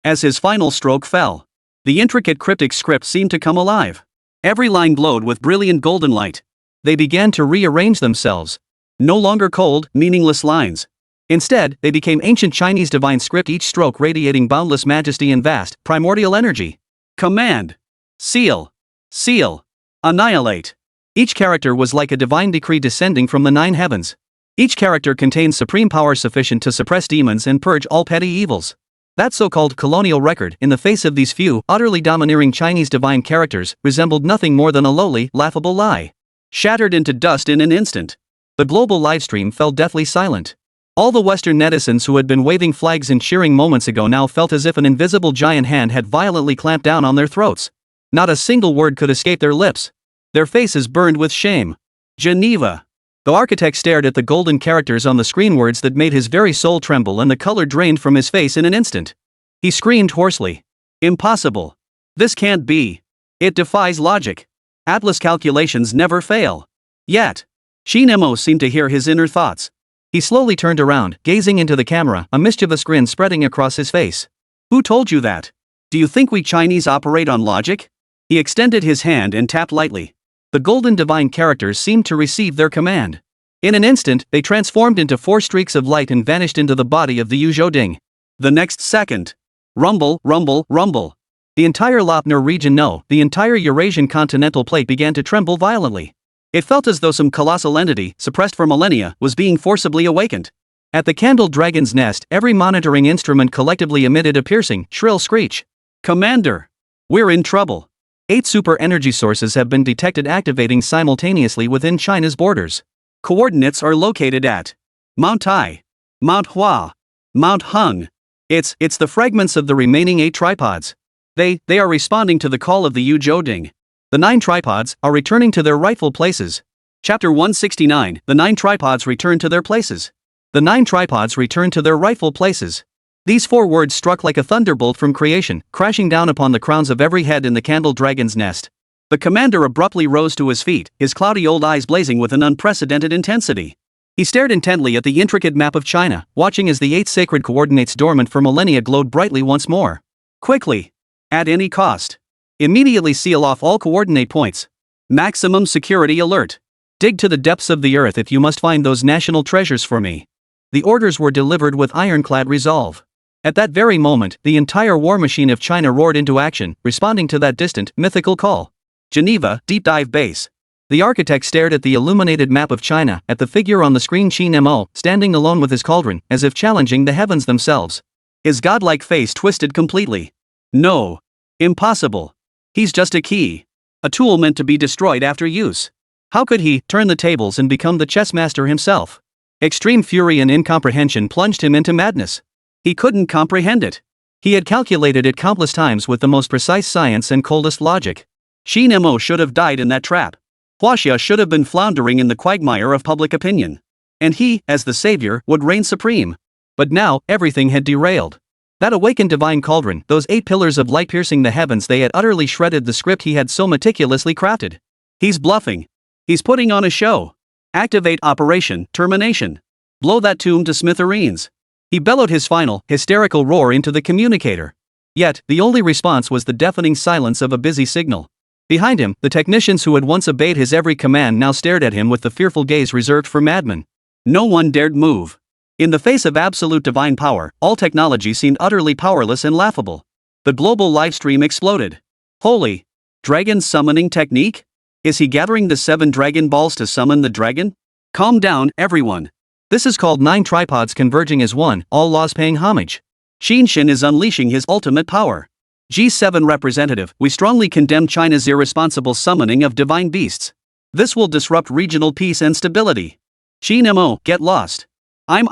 Speaker 1: As his final stroke fell, the intricate cryptic script seemed to come alive. Every line glowed with brilliant golden light. They began to rearrange themselves. No longer cold, meaningless lines. Instead, they became ancient Chinese divine script, each stroke radiating boundless majesty and vast, primordial energy. Command. Seal. Seal. Annihilate. Each character was like a divine decree descending from the 9 heavens. Each character contained supreme power sufficient to suppress demons and purge all petty evils. That so-called colonial record, in the face of these few, utterly domineering Chinese divine characters, resembled nothing more than a lowly, laughable lie. Shattered into dust in an instant. The global livestream fell deathly silent. All the Western netizens who had been waving flags and cheering moments ago now felt as if an invisible giant hand had violently clamped down on their throats. Not a single word could escape their lips. Their faces burned with shame. Geneva. The architect stared at the golden characters on the screen, words that made his very soul tremble, and the color drained from his face in an instant. He screamed hoarsely. Impossible. This can't be. It defies logic. Atlas calculations never fail. Yet. Qin Mo seemed to hear his inner thoughts. He slowly turned around, gazing into the camera, a mischievous grin spreading across his face. Who told you that? Do you think we Chinese operate on logic? He extended his hand and tapped lightly. The golden divine characters seemed to receive their command. In an instant, they transformed into 4 streaks of light and vanished into the body of the Yuzhou. The next second. Rumble, rumble, rumble. The entire Lapner region, no, the entire Eurasian continental plate began to tremble violently. It felt as though some colossal entity, suppressed for millennia, was being forcibly awakened. At the candle dragon's nest, every monitoring instrument collectively emitted a piercing, shrill screech. Commander! We're in trouble. 8 super energy sources have been detected activating simultaneously within China's borders. Coordinates are located at
Speaker 2: Mount Tai, Mount Hua, Mount Hung. It's the fragments of the remaining 8 tripods. They are responding to the call of the Yuzhou. The 9 tripods are returning to their rightful places. Chapter 169. The 9 tripods return to their places. The 9 tripods return to their rightful places. These 4 words struck like a thunderbolt from creation, crashing down upon the crowns of every head in the candle dragon's nest. The commander abruptly rose to his feet, his cloudy old eyes blazing with an unprecedented intensity. He stared intently at the intricate map of China, watching as the 8 sacred coordinates dormant for millennia glowed brightly once more. Quickly! At any cost! Immediately seal off all coordinate points. Maximum security alert. Dig to the depths of the earth if you must find those national treasures for me. The orders were delivered with ironclad resolve. At that very moment, the entire war machine of China roared into action, responding to that distant, mythical call. Geneva, Deep Dive Base. The architect stared at the illuminated map of China, at the figure on the screen Qin Mo, standing alone with his cauldron, as if challenging the heavens themselves. His godlike face twisted completely. No. Impossible. He's just a key. A tool meant to be destroyed after use. How could he turn the tables and become the chess master himself? Extreme fury and incomprehension plunged him into madness. He couldn't comprehend it. He had calculated it countless times with the most precise science and coldest logic. Qin Mo should have died in that trap. Huaxia should have been floundering in the quagmire of public opinion. And he, as the savior, would reign supreme. But now, everything had derailed. That awakened divine cauldron, those 8 pillars of light piercing the heavens, they had utterly shredded the script he had so meticulously crafted. He's bluffing. He's putting on a show. Activate Operation Termination. Blow that tomb to smithereens. He bellowed his final, hysterical roar into the communicator. Yet, the only response was the deafening silence of a busy signal. Behind him, the technicians who had once obeyed his every command now stared at him with the fearful gaze reserved for madmen. No one dared move. In the face of absolute divine power, all technology seemed utterly powerless and laughable. The global livestream exploded. Holy! Dragon summoning technique? Is he gathering the 7 dragon balls to summon the dragon? Calm down, everyone. This is called 9 tripods converging as one, all laws paying homage. Xinxin is unleashing his ultimate power. G7 representative, we strongly condemn China's irresponsible summoning of divine beasts. This will disrupt regional peace and stability. Qin Mo, get lost. I'm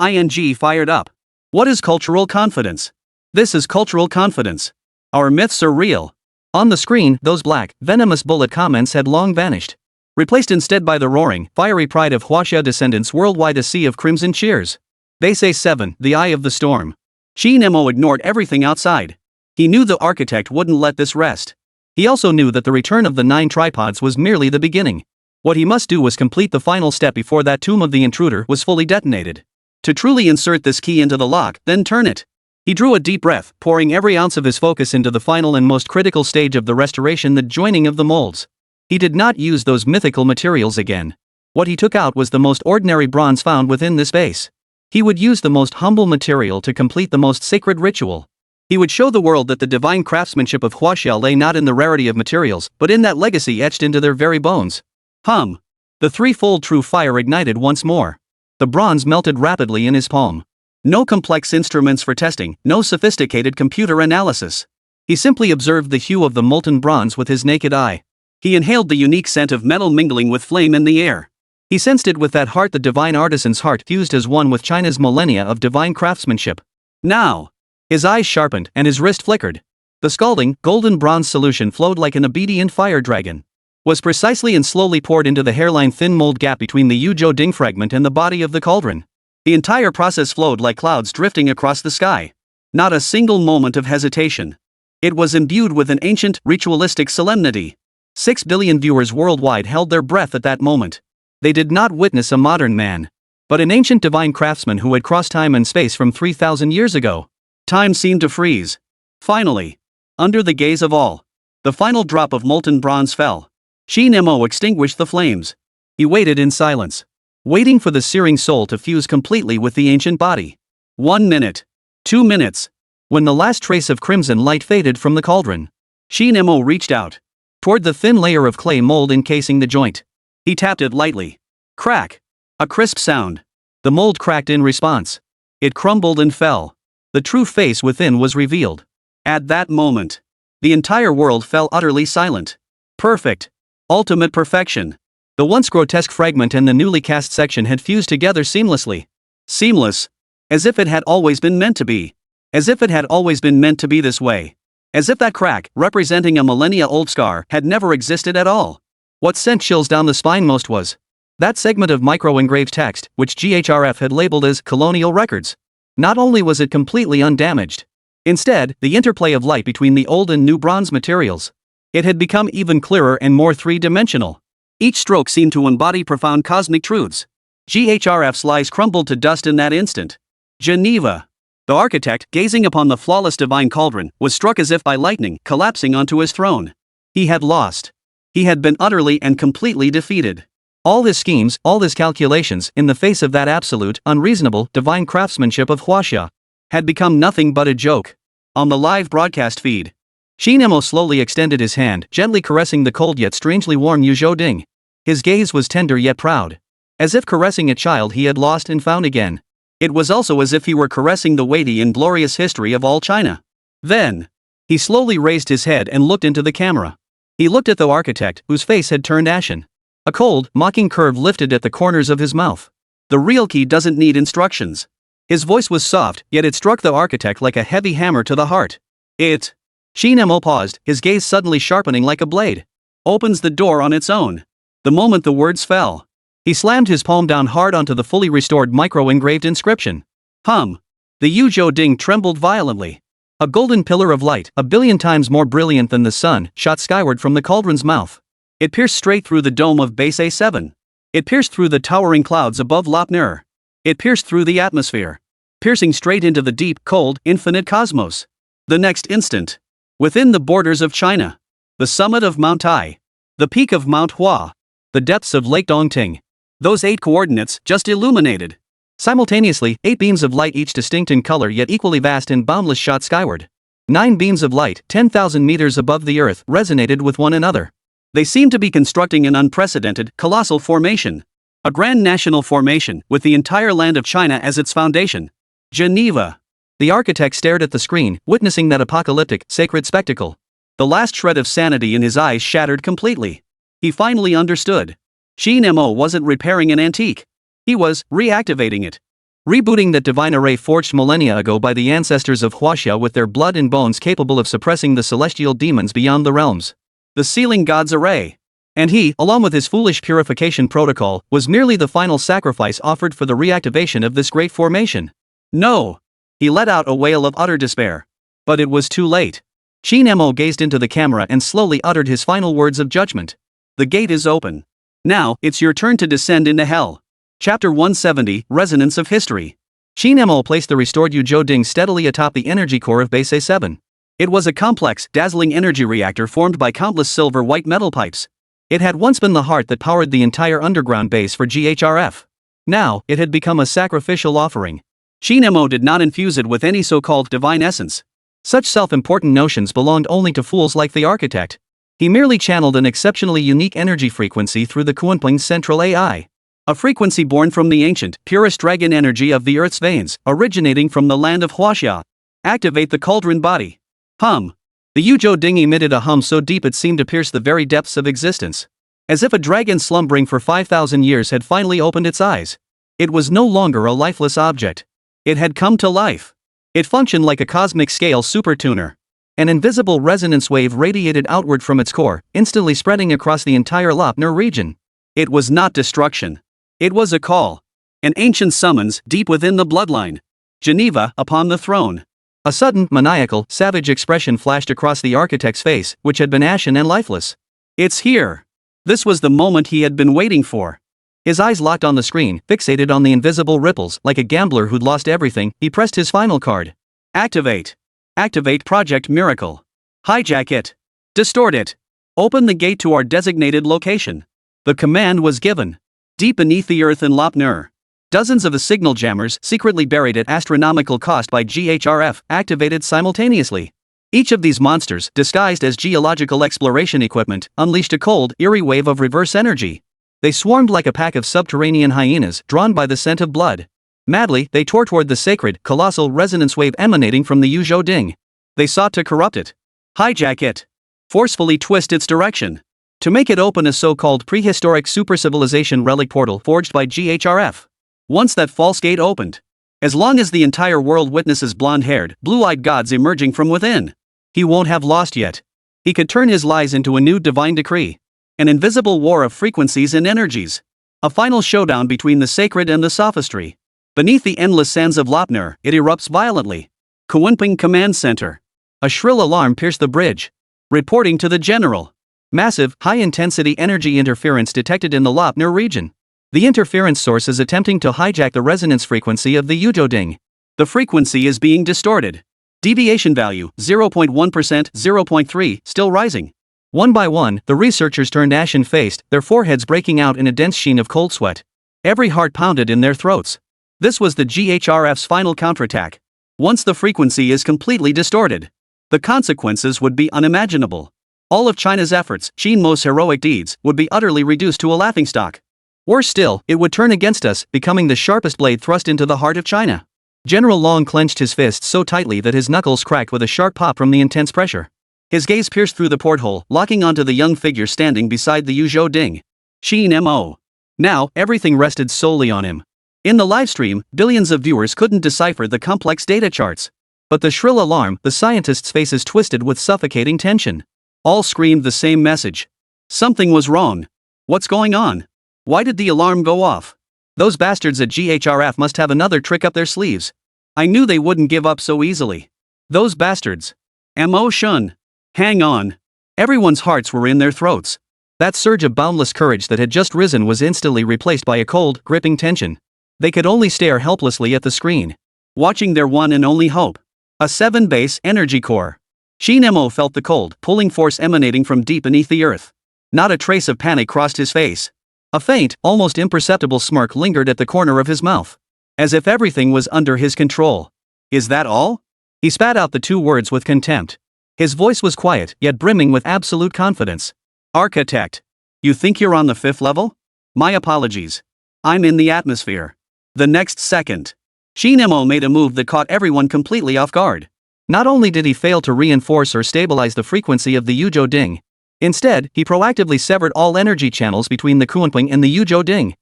Speaker 2: fired up. What is cultural confidence? This is cultural confidence. Our myths are real. On the screen, those black, venomous bullet comments had long vanished. Replaced instead by the roaring, fiery pride of Huaxia descendants worldwide, a sea of crimson cheers. They say 7, the eye of the storm. Qin Mo ignored everything outside. He knew the architect wouldn't let this rest. He also knew that the return of the 9 tripods was merely the beginning. What he must do was complete the final step before that tomb of the intruder was fully detonated. To truly insert this key into the lock, then turn it. He drew a deep breath, pouring every ounce of his focus into the final and most critical stage of the restoration, the joining of the molds. He did not use those mythical materials again. What he took out was the most ordinary bronze found within this base. He would use the most humble material to complete the most sacred ritual. He would show the world that the divine craftsmanship of Huaxia lay not in the rarity of materials, but in that legacy etched into their very bones. Hum! The threefold true fire ignited once more. The bronze melted rapidly in his palm. No complex instruments for testing, no sophisticated computer analysis. He simply observed the hue of the molten bronze with his naked eye. He inhaled the unique scent of metal mingling with flame in the air. He sensed it with that heart, the divine artisan's heart fused as one with China's millennia of divine craftsmanship. Now! His eyes sharpened and his wrist flickered. The scalding, golden bronze solution flowed like an obedient fire dragon. Was precisely and slowly poured into the hairline thin mold gap between the Yuzhou fragment and the body of the cauldron. The entire process flowed like clouds drifting across the sky. Not a single moment of hesitation. It was imbued with an ancient, ritualistic solemnity. 6 billion viewers worldwide held their breath at that moment. They did not witness a modern man, but an ancient divine craftsman who had crossed time and space from 3,000 years ago. Time seemed to freeze. Finally, under the gaze of all, the final drop of molten bronze fell. Qin Mo extinguished the flames. He waited in silence, waiting for the searing soul to fuse completely with the ancient body. 1 minute. 2 minutes. When the last trace of crimson light faded from the cauldron, Qin Mo reached out toward the thin layer of clay mold encasing the joint. He tapped it lightly. Crack. A crisp sound. The mold cracked in response. It crumbled and fell. The true face within was revealed. At that moment, the entire world fell utterly silent. Perfect. Ultimate perfection. The once grotesque fragment and the newly cast section had fused together seamlessly. Seamless. As if it had always been meant to be. As if it had always been meant to be this way. As if that crack, representing a millennia-old scar, had never existed at all. What sent chills down the spine most was that segment of micro-engraved text, which GHRF had labeled as colonial records. Not only was it completely undamaged. Instead, the interplay of light between the old and new bronze materials. It had become even clearer and more three-dimensional. Each stroke seemed to embody profound cosmic truths. GHRF's lies crumbled to dust in that instant. Geneva. The architect, gazing upon the flawless divine cauldron, was struck as if by lightning, collapsing onto his throne. He had lost. He had been utterly and completely defeated. All his schemes, all his calculations, in the face of that absolute, unreasonable, divine craftsmanship of Huaxia, had become nothing but a joke. On the live broadcast feed, Qin Mo slowly extended his hand, gently caressing the cold yet strangely warm Yu Zhouding. His gaze was tender yet proud. As if caressing a child he had lost and found again. It was also as if he were caressing the weighty and glorious history of all China. Then, he slowly raised his head and looked into the camera. He looked at the architect, whose face had turned ashen. A cold, mocking curve lifted at the corners of his mouth. The real key doesn't need instructions. His voice was soft, yet it struck the architect like a heavy hammer to the heart. Qin Mo paused, his gaze suddenly sharpening like a blade. Opens the door on its own. The moment the words fell, he slammed his palm down hard onto the fully restored micro-engraved inscription. The Yu Zhouding trembled violently. A golden pillar of light, a billion times more brilliant than the sun, shot skyward from the cauldron's mouth. It pierced straight through the dome of base A7. It pierced through the towering clouds above Lopner. It pierced through the atmosphere. Piercing straight into the deep, cold, infinite cosmos. The next instant, within the borders of China, the summit of Mount Tai, the peak of Mount Hua, the depths of Lake Dongting, those 8 coordinates just illuminated. Simultaneously, 8 beams of light, each distinct in color yet equally vast and boundless, shot skyward. 9 beams of light, 10,000 meters above the earth, resonated with one another. They seemed to be constructing an unprecedented, colossal formation. A grand national formation, with the entire land of China as its foundation. Geneva. The architect stared at the screen, witnessing that apocalyptic, sacred spectacle. The last shred of sanity in his eyes shattered completely. He finally understood. Qin Mo wasn't repairing an antique. He was reactivating it. Rebooting that divine array forged millennia ago by the ancestors of Huaxia with their blood and bones, capable of suppressing the celestial demons beyond the realms. The sealing gods array. And he, along with his foolish purification protocol, was merely the final sacrifice offered for the reactivation of this great formation. No! He let out a wail of utter despair. But it was too late. Qin Mo gazed into the camera and slowly uttered his final words of judgment. The gate is open. Now, it's your turn to descend into hell. Chapter 170, Resonance of History. Qin Mo placed the restored Yu Zhouding steadily atop the energy core of base A7. It was a complex, dazzling energy reactor formed by countless silver-white metal pipes. It had once been the heart that powered the entire underground base for GHRF. Now, it had become a sacrificial offering. Qin Mo did not infuse it with any so-called divine essence. Such self-important notions belonged only to fools like the architect. He merely channeled an exceptionally unique energy frequency through the Kunping's central AI. A frequency born from the ancient, purest dragon energy of the Earth's veins, originating from the land of Huaxia. Activate the cauldron body. The Yu Zhouding emitted a hum so deep it seemed to pierce the very depths of existence. As if a dragon slumbering for 5,000 years had finally opened its eyes. It was no longer a lifeless object. It had come to life. It functioned like a cosmic scale supertuner. An invisible resonance wave radiated outward from its core, instantly spreading across the entire Lopner region. It was not destruction. It was a call. An ancient summons deep within the bloodline. Geneva, upon the throne. A sudden, maniacal, savage expression flashed across the architect's face, which had been ashen and lifeless. It's here. This was the moment he had been waiting for. His eyes locked on the screen, fixated on the invisible ripples. Like a gambler who'd lost everything, he pressed his final card. Activate. Activate Project Miracle. Hijack it. Distort it. Open the gate to our designated location. The command was given. Deep beneath the earth in Lopner. Dozens of the signal jammers, secretly buried at astronomical cost by GHRF, activated simultaneously. Each of these monsters, disguised as geological exploration equipment, unleashed a cold, eerie wave of reverse energy. They swarmed like a pack of subterranean hyenas, drawn by the scent of blood. Madly, they tore toward the sacred, colossal resonance wave emanating from the Yu Zhouding. They sought to corrupt it. Hijack it. Forcefully twist its direction. To make it open a so-called prehistoric supercivilization relic portal forged by GHRF. Once that false gate opened, as long as the entire world witnesses blonde-haired, blue-eyed gods emerging from within, he won't have lost yet. He could turn his lies into a new divine decree. An invisible war of frequencies and energies. A final showdown between the sacred and the sophistry. Beneath the endless sands of Lopner, it erupts violently. Kunping Command Center. A shrill alarm pierced the bridge. Reporting to the general. Massive, high-intensity energy interference detected in the Lopner region. The interference source is attempting to hijack the resonance frequency of the Yuzhou. The frequency is being distorted. Deviation value, 0.1%, 0.3, still rising. One by one, the researchers turned ashen-faced, their foreheads breaking out in a dense sheen of cold sweat. Every heart pounded in their throats. This was the GHRF's final counterattack. Once the frequency is completely distorted, the consequences would be unimaginable. All of China's efforts, Qin Mo's heroic deeds, would be utterly reduced to a laughingstock. Worse still, it would turn against us, becoming the sharpest blade thrust into the heart of China. General Long clenched his fists so tightly that his knuckles cracked with a sharp pop from the intense pressure. His gaze pierced through the porthole, locking onto the young figure standing beside the Yuzhou. Qin Mo. Now, everything rested solely on him. In the livestream, billions of viewers couldn't decipher the complex data charts. But the shrill alarm, the scientists' faces twisted with suffocating tension. All screamed the same message. Something was wrong. What's going on? Why did the alarm go off? Those bastards at GHRF must have another trick up their sleeves. I knew they wouldn't give up so easily. Those bastards. Mo Shun. Hang on. Everyone's hearts were in their throats. That surge of boundless courage that had just risen was instantly replaced by a cold, gripping tension. They could only stare helplessly at the screen, watching their one and only hope. A 7-base energy core. Qin Mo felt the cold, pulling force emanating from deep beneath the earth. Not a trace of panic crossed his face. A faint, almost imperceptible smirk lingered at the corner of his mouth. As if everything was under his control. Is that all? He spat out the two words with contempt. His voice was quiet, yet brimming with absolute confidence. Architect. You think you're on the 5th level? My apologies. I'm in the atmosphere. The next second, Qin Mo made a move that caught everyone completely off guard. Not only did he fail to reinforce or stabilize the frequency of the Yuzhou, instead, he proactively severed all energy channels between the Kunping and the Yuzhou.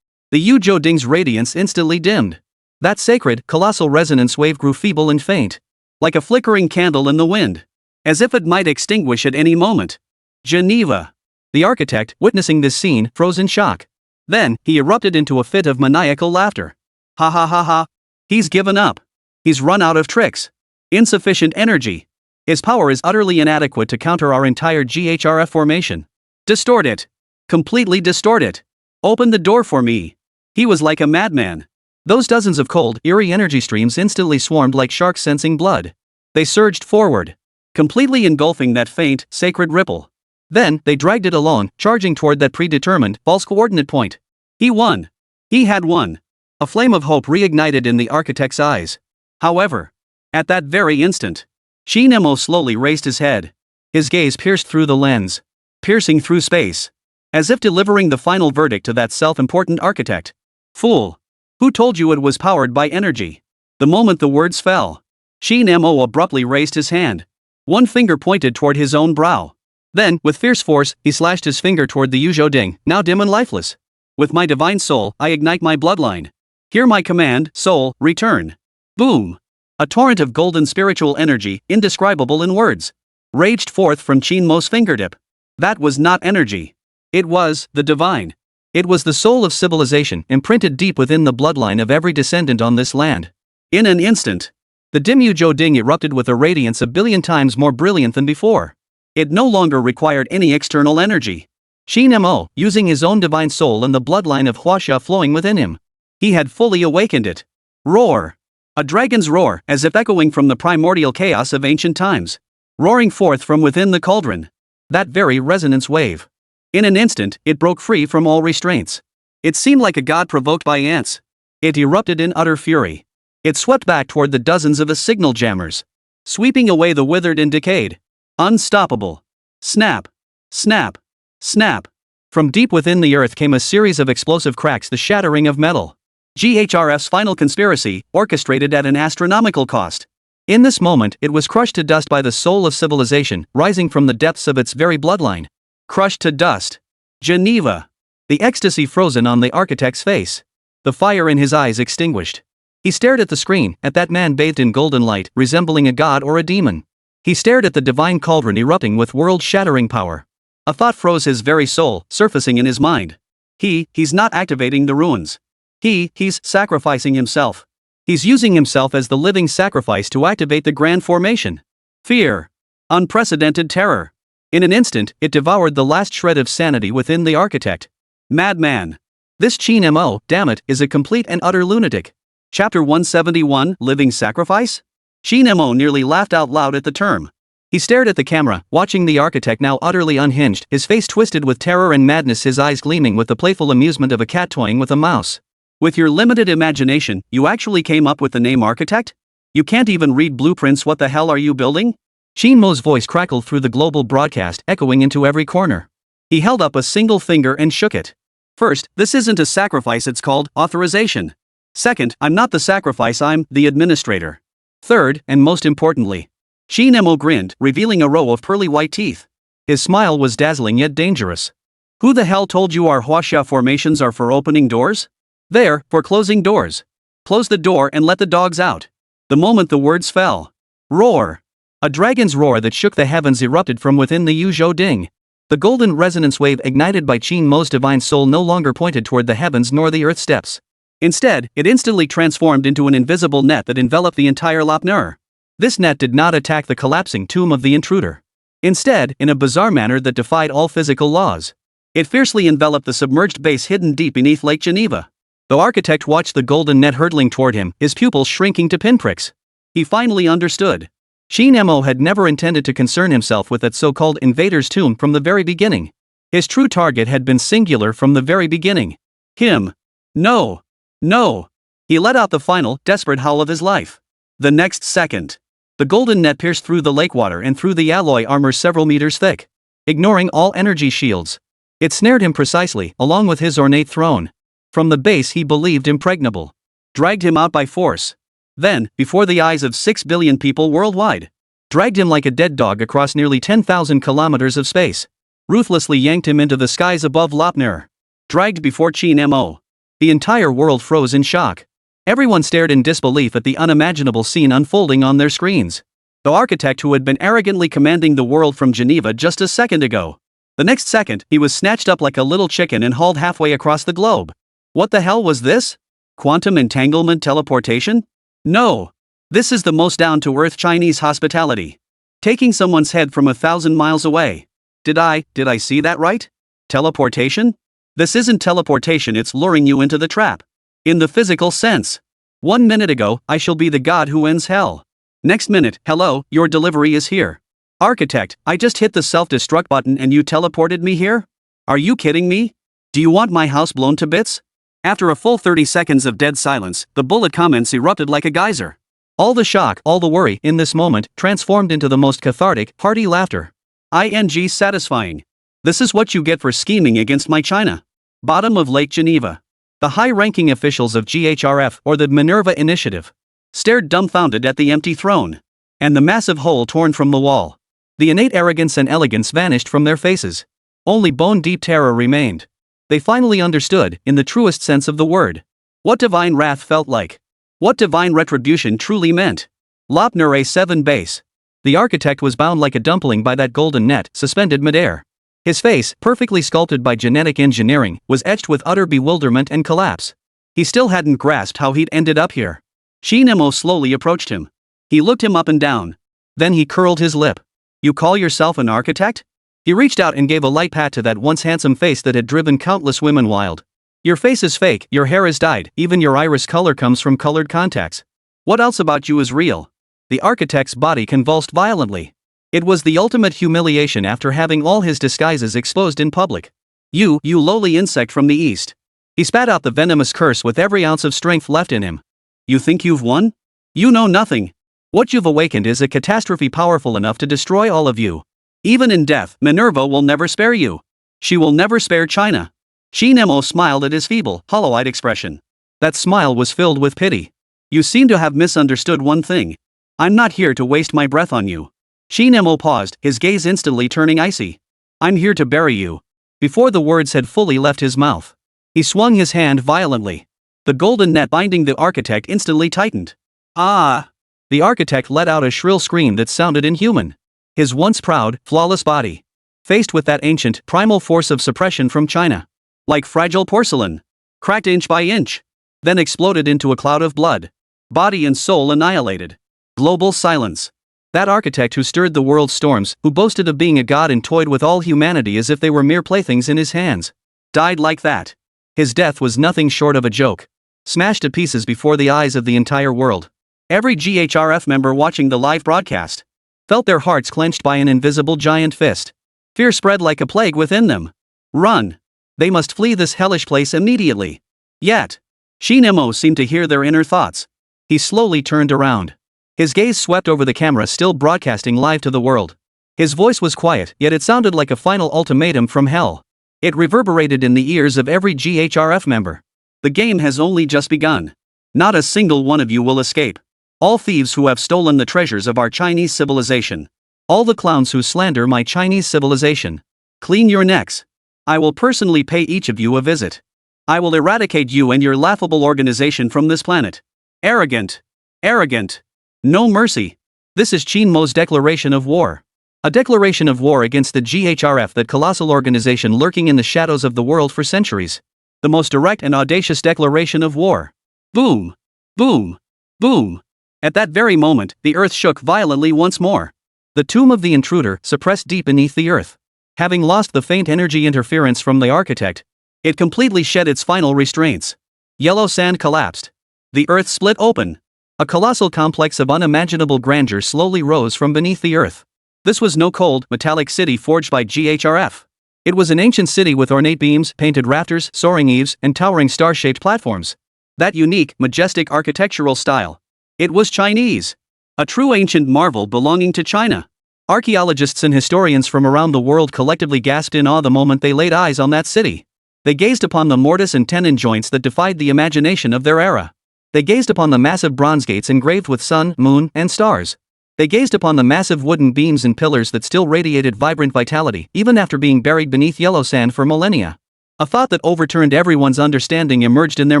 Speaker 2: The Yuzhou's radiance instantly dimmed. That sacred, colossal resonance wave grew feeble and faint, like a flickering candle in the wind, as if it might extinguish at any moment. Geneva. The architect, witnessing this scene, froze in shock. Then, he erupted into a fit of maniacal laughter. Ha ha ha ha. He's given up. He's run out of tricks. Insufficient energy. His power is utterly inadequate to counter our entire GHRF formation. Distort it. Completely distort it. Open the door for me. He was like a madman. Those dozens of cold, eerie energy streams instantly swarmed like sharks sensing blood. They surged forward, completely engulfing that faint, sacred ripple. Then, they dragged it along, charging toward that predetermined, false coordinate point. He won. He had won. A flame of hope reignited in the architect's eyes. However, at that very instant, Qin Mo slowly raised his head. His gaze pierced through the lens, piercing through space, as if delivering the final verdict to that self-important architect. Fool. Who told you it was powered by energy? The moment the words fell, Qin Mo abruptly raised his hand. One finger pointed toward his own brow. Then, with fierce force, he slashed his finger toward the Yuzhou, now dim and lifeless. With my divine soul, I ignite my bloodline. Hear my command, soul, return. Boom. A torrent of golden spiritual energy, indescribable in words, raged forth from Qin Mo's fingertip. That was not energy. It was the divine. It was the soul of civilization, imprinted deep within the bloodline of every descendant on this land. In an instant, the dim Yuzhou erupted with a radiance a billion times more brilliant than before. It no longer required any external energy. Qin Mo, using his own divine soul and the bloodline of Huaxia flowing within him, he had fully awakened it. Roar. A dragon's roar, as if echoing from the primordial chaos of ancient times. Roaring forth from within the cauldron. That very resonance wave. In an instant, it broke free from all restraints. It seemed like a god provoked by ants. It erupted in utter fury. It swept back toward the dozens of signal jammers, sweeping away the withered and decayed. Unstoppable. Snap. Snap. Snap. From deep within the earth came a series of explosive cracks, the shattering of metal. GHRF's final conspiracy, orchestrated at an astronomical cost. In this moment, it was crushed to dust by the soul of civilization, rising from the depths of its very bloodline. Crushed to dust. Geneva. The ecstasy frozen on the architect's face.
Speaker 1: The fire in his eyes extinguished. He stared at the screen, at that man bathed in golden light, resembling a god or a demon. He stared at the divine cauldron erupting with world-shattering power. A thought froze his very soul, surfacing in his mind. He's not activating the ruins. He's sacrificing himself. He's using himself as the living sacrifice to activate the grand formation. Fear. Unprecedented terror. In an instant, it devoured the last shred of sanity within the architect. Madman. This Qin Mo, damn it, is a complete and utter lunatic. Chapter 171, Living Sacrifice? Qin Mo nearly laughed out loud at the term. He stared at the camera, watching the architect now utterly unhinged, his face twisted with terror and madness, his eyes gleaming with the playful amusement of a cat toying with a mouse. With your limited imagination, you actually came up with the name architect? You can't even read blueprints, what the hell are you building? Qin Mo's voice crackled through the global broadcast, echoing into every corner. He held up a single finger and shook it. First, this isn't a sacrifice, it's called authorization. Second, I'm not the sacrifice, I'm the administrator. Third, and most importantly, Qin Mo grinned, revealing a row of pearly white teeth. His smile was dazzling yet dangerous. Who the hell told you our huaxia formations are for opening doors? They're for closing doors. Close the door and let the dogs out. The moment the words fell. Roar. A dragon's roar that shook the heavens erupted from within the Yuzhou Ding. The golden resonance wave ignited by Qin Mo's divine soul no longer pointed toward the heavens nor the earth steps. Instead, it instantly transformed into an invisible net that enveloped the entire Lapner. This net did not attack the collapsing tomb of the intruder. Instead, in a bizarre manner that defied all physical laws, it fiercely enveloped the submerged base hidden deep beneath Lake Geneva. The architect watched the golden net hurtling toward him, his pupils shrinking to pinpricks. He finally understood. Qin Mo had never intended to concern himself with that so-called invader's tomb from the very beginning. His true target had been singular from the very beginning. Him. No. No. He let out the final, desperate howl of his life. The next second, the golden net pierced through the lake water and through the alloy armor several meters thick. Ignoring all energy shields, it snared him precisely, along with his ornate throne. From the base he believed impregnable. Dragged him out by force. Then, before the eyes of 6 billion people worldwide, dragged him like a dead dog across nearly 10,000 kilometers of space. Ruthlessly yanked him into the skies above Lapner. Dragged before Qin Mo. The entire world froze in shock. Everyone stared in disbelief at the unimaginable scene unfolding on their screens. The architect who had been arrogantly commanding the world from Geneva just a second ago. The next second, he was snatched up like a little chicken and hauled halfway across the globe. What the hell was this? Quantum entanglement teleportation? No. This is the most down-to-earth Chinese hospitality. Taking someone's head from 1,000 miles away. Did I see that right? Teleportation? This isn't teleportation, it's luring you into the trap. In the physical sense. 1 minute ago, I shall be the god who ends hell. Next minute, hello, your delivery is here. Architect, I just hit the self-destruct button and you teleported me here? Are you kidding me? Do you want my house blown to bits? After a full 30 seconds of dead silence, the bullet comments erupted like a geyser. All the shock, all the worry, in this moment, transformed into the most cathartic, hearty laughter. Satisfying. This is what you get for scheming against my China. Bottom of Lake Geneva. The high-ranking officials of GHRF, or the Minerva Initiative, stared dumbfounded at the empty throne. And the massive hole torn from the wall. The innate arrogance and elegance vanished from their faces. Only bone-deep terror remained. They finally understood, in the truest sense of the word, what divine wrath felt like. What divine retribution truly meant. Lapner A7 base. The architect was bound like a dumpling by that golden net, suspended midair. His face, perfectly sculpted by genetic engineering, was etched with utter bewilderment and collapse. He still hadn't grasped how he'd ended up here. Qin Mo slowly approached him. He looked him up and down. Then he curled his lip. You call yourself an architect? He reached out and gave a light pat to that once handsome face that had driven countless women wild. Your face is fake, your hair is dyed, even your iris color comes from colored contacts. What else about you is real? The architect's body convulsed violently. It was the ultimate humiliation after having all his disguises exposed in public. You lowly insect from the east. He spat out the venomous curse with every ounce of strength left in him. You think you've won? You know nothing. What you've awakened is a catastrophe powerful enough to destroy all of you. Even in death, Minerva will never spare you. She will never spare China. Qin Mo smiled at his feeble, hollow-eyed expression. That smile was filled with pity. You seem to have misunderstood one thing. I'm not here to waste my breath on you. Qin Mo paused, his gaze instantly turning icy. I'm here to bury you. Before the words had fully left his mouth, he swung his hand violently.
Speaker 2: The golden net binding the architect instantly tightened. Ah! The architect let out a shrill scream that sounded inhuman. His once proud, flawless body, faced with that ancient, primal force of suppression from China, like fragile porcelain, cracked inch by inch, then exploded into a cloud of blood. Body and soul annihilated. Global silence. That architect who stirred the world's storms, who boasted of being a god and toyed with all humanity as if they were mere playthings in his hands, died like that. His death was nothing short of a joke. Smashed to pieces before the eyes of the entire world. Every GHRF member watching the live broadcast felt their hearts clenched by an invisible giant fist. Fear spread like a plague within them. Run! They must flee this hellish place immediately. Yet, Qin Mo seemed to hear their inner thoughts. He slowly turned around. His gaze swept over the camera still broadcasting live to the world. His voice was quiet, yet it sounded like a final ultimatum from hell. It reverberated in the ears of every GHRF member. The game has only just begun. Not a single one of you will escape. All thieves who have stolen the treasures of our Chinese civilization. All the clowns who slander my Chinese civilization. Clean your necks. I will personally pay each of you a visit. I will eradicate you and your laughable organization from this planet. Arrogant. Arrogant. No mercy. This is Qin Mo's declaration of war. A declaration of war against the GHRF, that colossal organization lurking in the shadows of the world for centuries. The most direct and audacious declaration of war. Boom. Boom. Boom. At that very moment, the earth shook violently once more. The tomb of the intruder, suppressed deep beneath the earth. Having lost the faint energy interference from the architect, it completely shed its final restraints. Yellow sand collapsed. The earth split open. A colossal complex of unimaginable grandeur slowly rose from beneath the earth. This was no cold, metallic city forged by GHRF. It was an ancient city with ornate beams, painted rafters, soaring eaves, and towering star-shaped platforms. That unique, majestic architectural style. It was Chinese. A true ancient marvel belonging to China. Archaeologists and historians from around the world collectively gasped in awe the moment they laid eyes on that city. They gazed upon the mortise-and-tenon joints that defied the imagination of their era. They gazed upon the massive bronze gates engraved with sun, moon, and stars. They gazed upon the massive wooden beams and pillars that still radiated vibrant vitality, even after being buried beneath yellow sand for millennia. A thought that overturned everyone's understanding emerged in their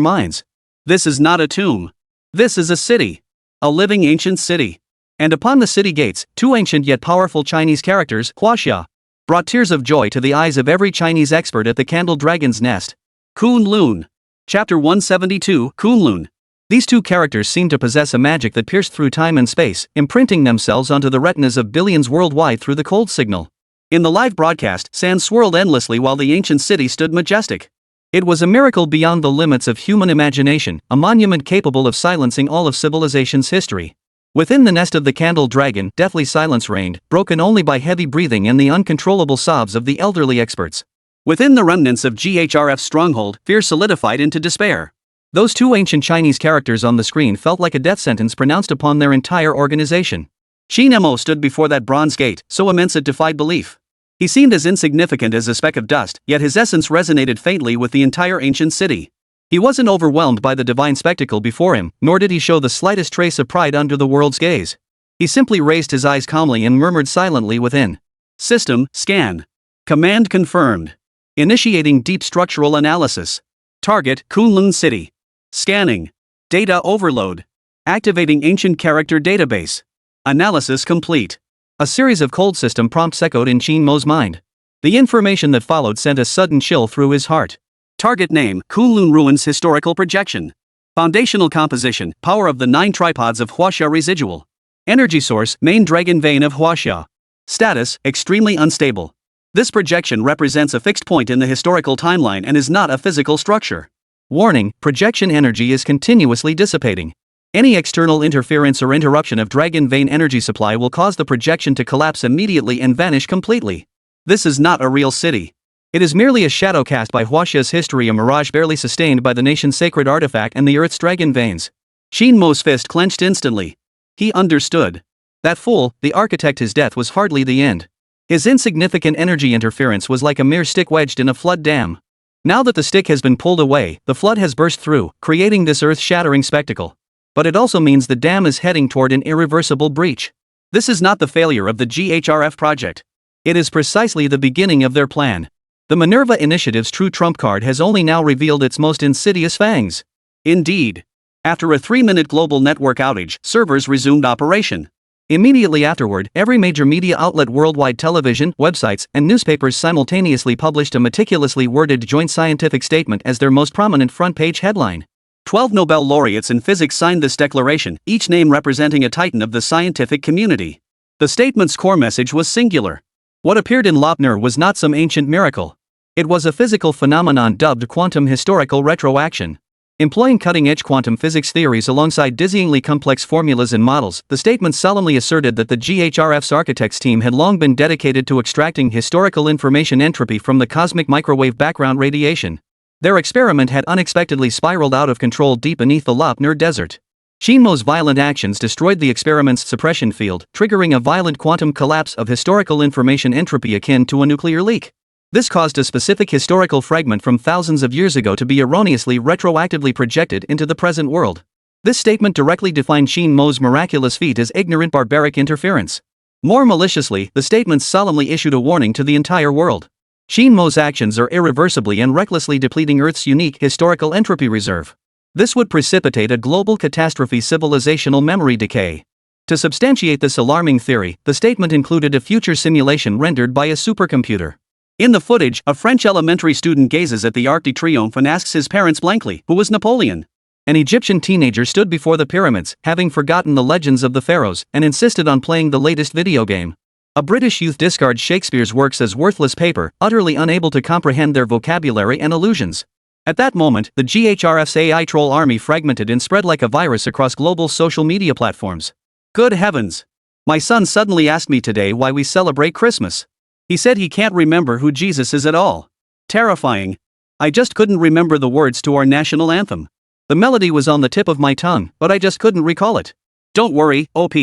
Speaker 2: minds. This is not a tomb. This is a city. A living ancient city. And upon the city gates, two ancient yet powerful Chinese characters, Huaxia, brought tears of joy to the eyes of every Chinese expert at the Candle Dragon's Nest. Kunlun. Chapter 172, Kunlun. These two characters seemed to possess a magic that pierced through time and space, imprinting themselves onto the retinas of billions worldwide through the cold signal. In the live broadcast, sand swirled endlessly while the ancient city stood majestic. It was a miracle beyond the limits of human imagination, a monument capable of silencing all of civilization's history. Within the nest of the Candle Dragon, deathly silence reigned, broken only by heavy breathing and the uncontrollable sobs of the elderly experts. Within the remnants of GHRF's stronghold, fear solidified into despair. Those two ancient Chinese characters on the screen felt like a death sentence pronounced upon their entire organization. Qin Mo stood before that bronze gate, so immense it defied belief. He seemed as insignificant as a speck of dust, yet his essence resonated faintly with the entire ancient city. He wasn't overwhelmed by the divine spectacle before him, nor did he show the slightest trace of pride under the world's gaze. He simply raised his eyes calmly and murmured silently within. System, scan. Command confirmed. Initiating deep structural analysis. Target, Kunlun City. Scanning. Data overload. Activating ancient character database. Analysis complete. A series of cold system prompts echoed in Qin Mo's mind. The information that followed sent a sudden chill through his heart. Target name, Kunlun Ruins Historical Projection. Foundational composition, power of the 9 tripods of Huaxia residual. Energy source, main dragon vein of Huaxia. Status, extremely unstable. This projection represents a fixed point in the historical timeline and is not a physical structure. Warning, projection energy is continuously dissipating. Any external interference or interruption of dragon vein energy supply will cause the projection to collapse immediately and vanish completely. This is not a real city. It is merely a shadow cast by Huaxia's history, a mirage barely sustained by the nation's sacred artifact and the earth's dragon veins. Qin Mo's fist clenched instantly. He understood. That fool, the architect, his death was hardly the end. His insignificant energy interference was like a mere stick wedged in a flood dam. Now that the stick has been pulled away, the flood has burst through, creating this earth-shattering spectacle. But it also means the dam is heading toward an irreversible breach. This is not the failure of the GHRF project. It is precisely the beginning of their plan. The Minerva Initiative's true trump card has only now revealed its most insidious fangs. Indeed. After a 3-minute global network outage, servers resumed operation.
Speaker 1: Immediately afterward, every major media outlet worldwide, television, websites, and newspapers simultaneously published a meticulously worded joint scientific statement as their most prominent front-page headline.
Speaker 2: 12 Nobel laureates in physics signed this declaration, each name representing a titan of the scientific community. The statement's core message was singular. What appeared in Lopner was not some ancient miracle. It was a physical phenomenon dubbed quantum historical retroaction. Employing cutting-edge quantum physics theories alongside dizzyingly complex formulas and models, the statement solemnly asserted that the GHRF's architects team had long been dedicated to extracting historical information entropy from the cosmic microwave background radiation. Their experiment had unexpectedly spiraled out of control deep beneath the Lopner Desert. Qin Mo's violent actions destroyed the experiment's suppression field, triggering a violent quantum collapse of historical information entropy akin to a nuclear leak. This caused a specific historical fragment from thousands of years ago to be erroneously retroactively projected into the present world. This statement directly defined Qin Mo's miraculous feat as ignorant barbaric interference. More maliciously, the statement solemnly issued a warning to the entire world. Qin Mo's actions are irreversibly and recklessly depleting Earth's unique historical entropy reserve. This would precipitate a global catastrophe, civilizational memory decay. To substantiate this alarming theory, the statement included a future simulation rendered by a supercomputer. In the footage, a French elementary student gazes at the Arc de Triomphe and asks his parents blankly, "Who was Napoleon?" An Egyptian teenager stood before the pyramids, having forgotten the legends of the pharaohs, and insisted on playing the latest video game. A British youth discards Shakespeare's works as worthless paper, utterly unable to comprehend their vocabulary and allusions. At that moment, the GHRF's AI troll army fragmented and spread like a virus across global social media platforms. Good heavens! My son suddenly asked me today why we celebrate Christmas. He said he can't remember who Jesus is at all. Terrifying. I just couldn't remember the words to our national anthem. The melody was on the tip of my tongue, but I just couldn't recall it. Don't worry, OP.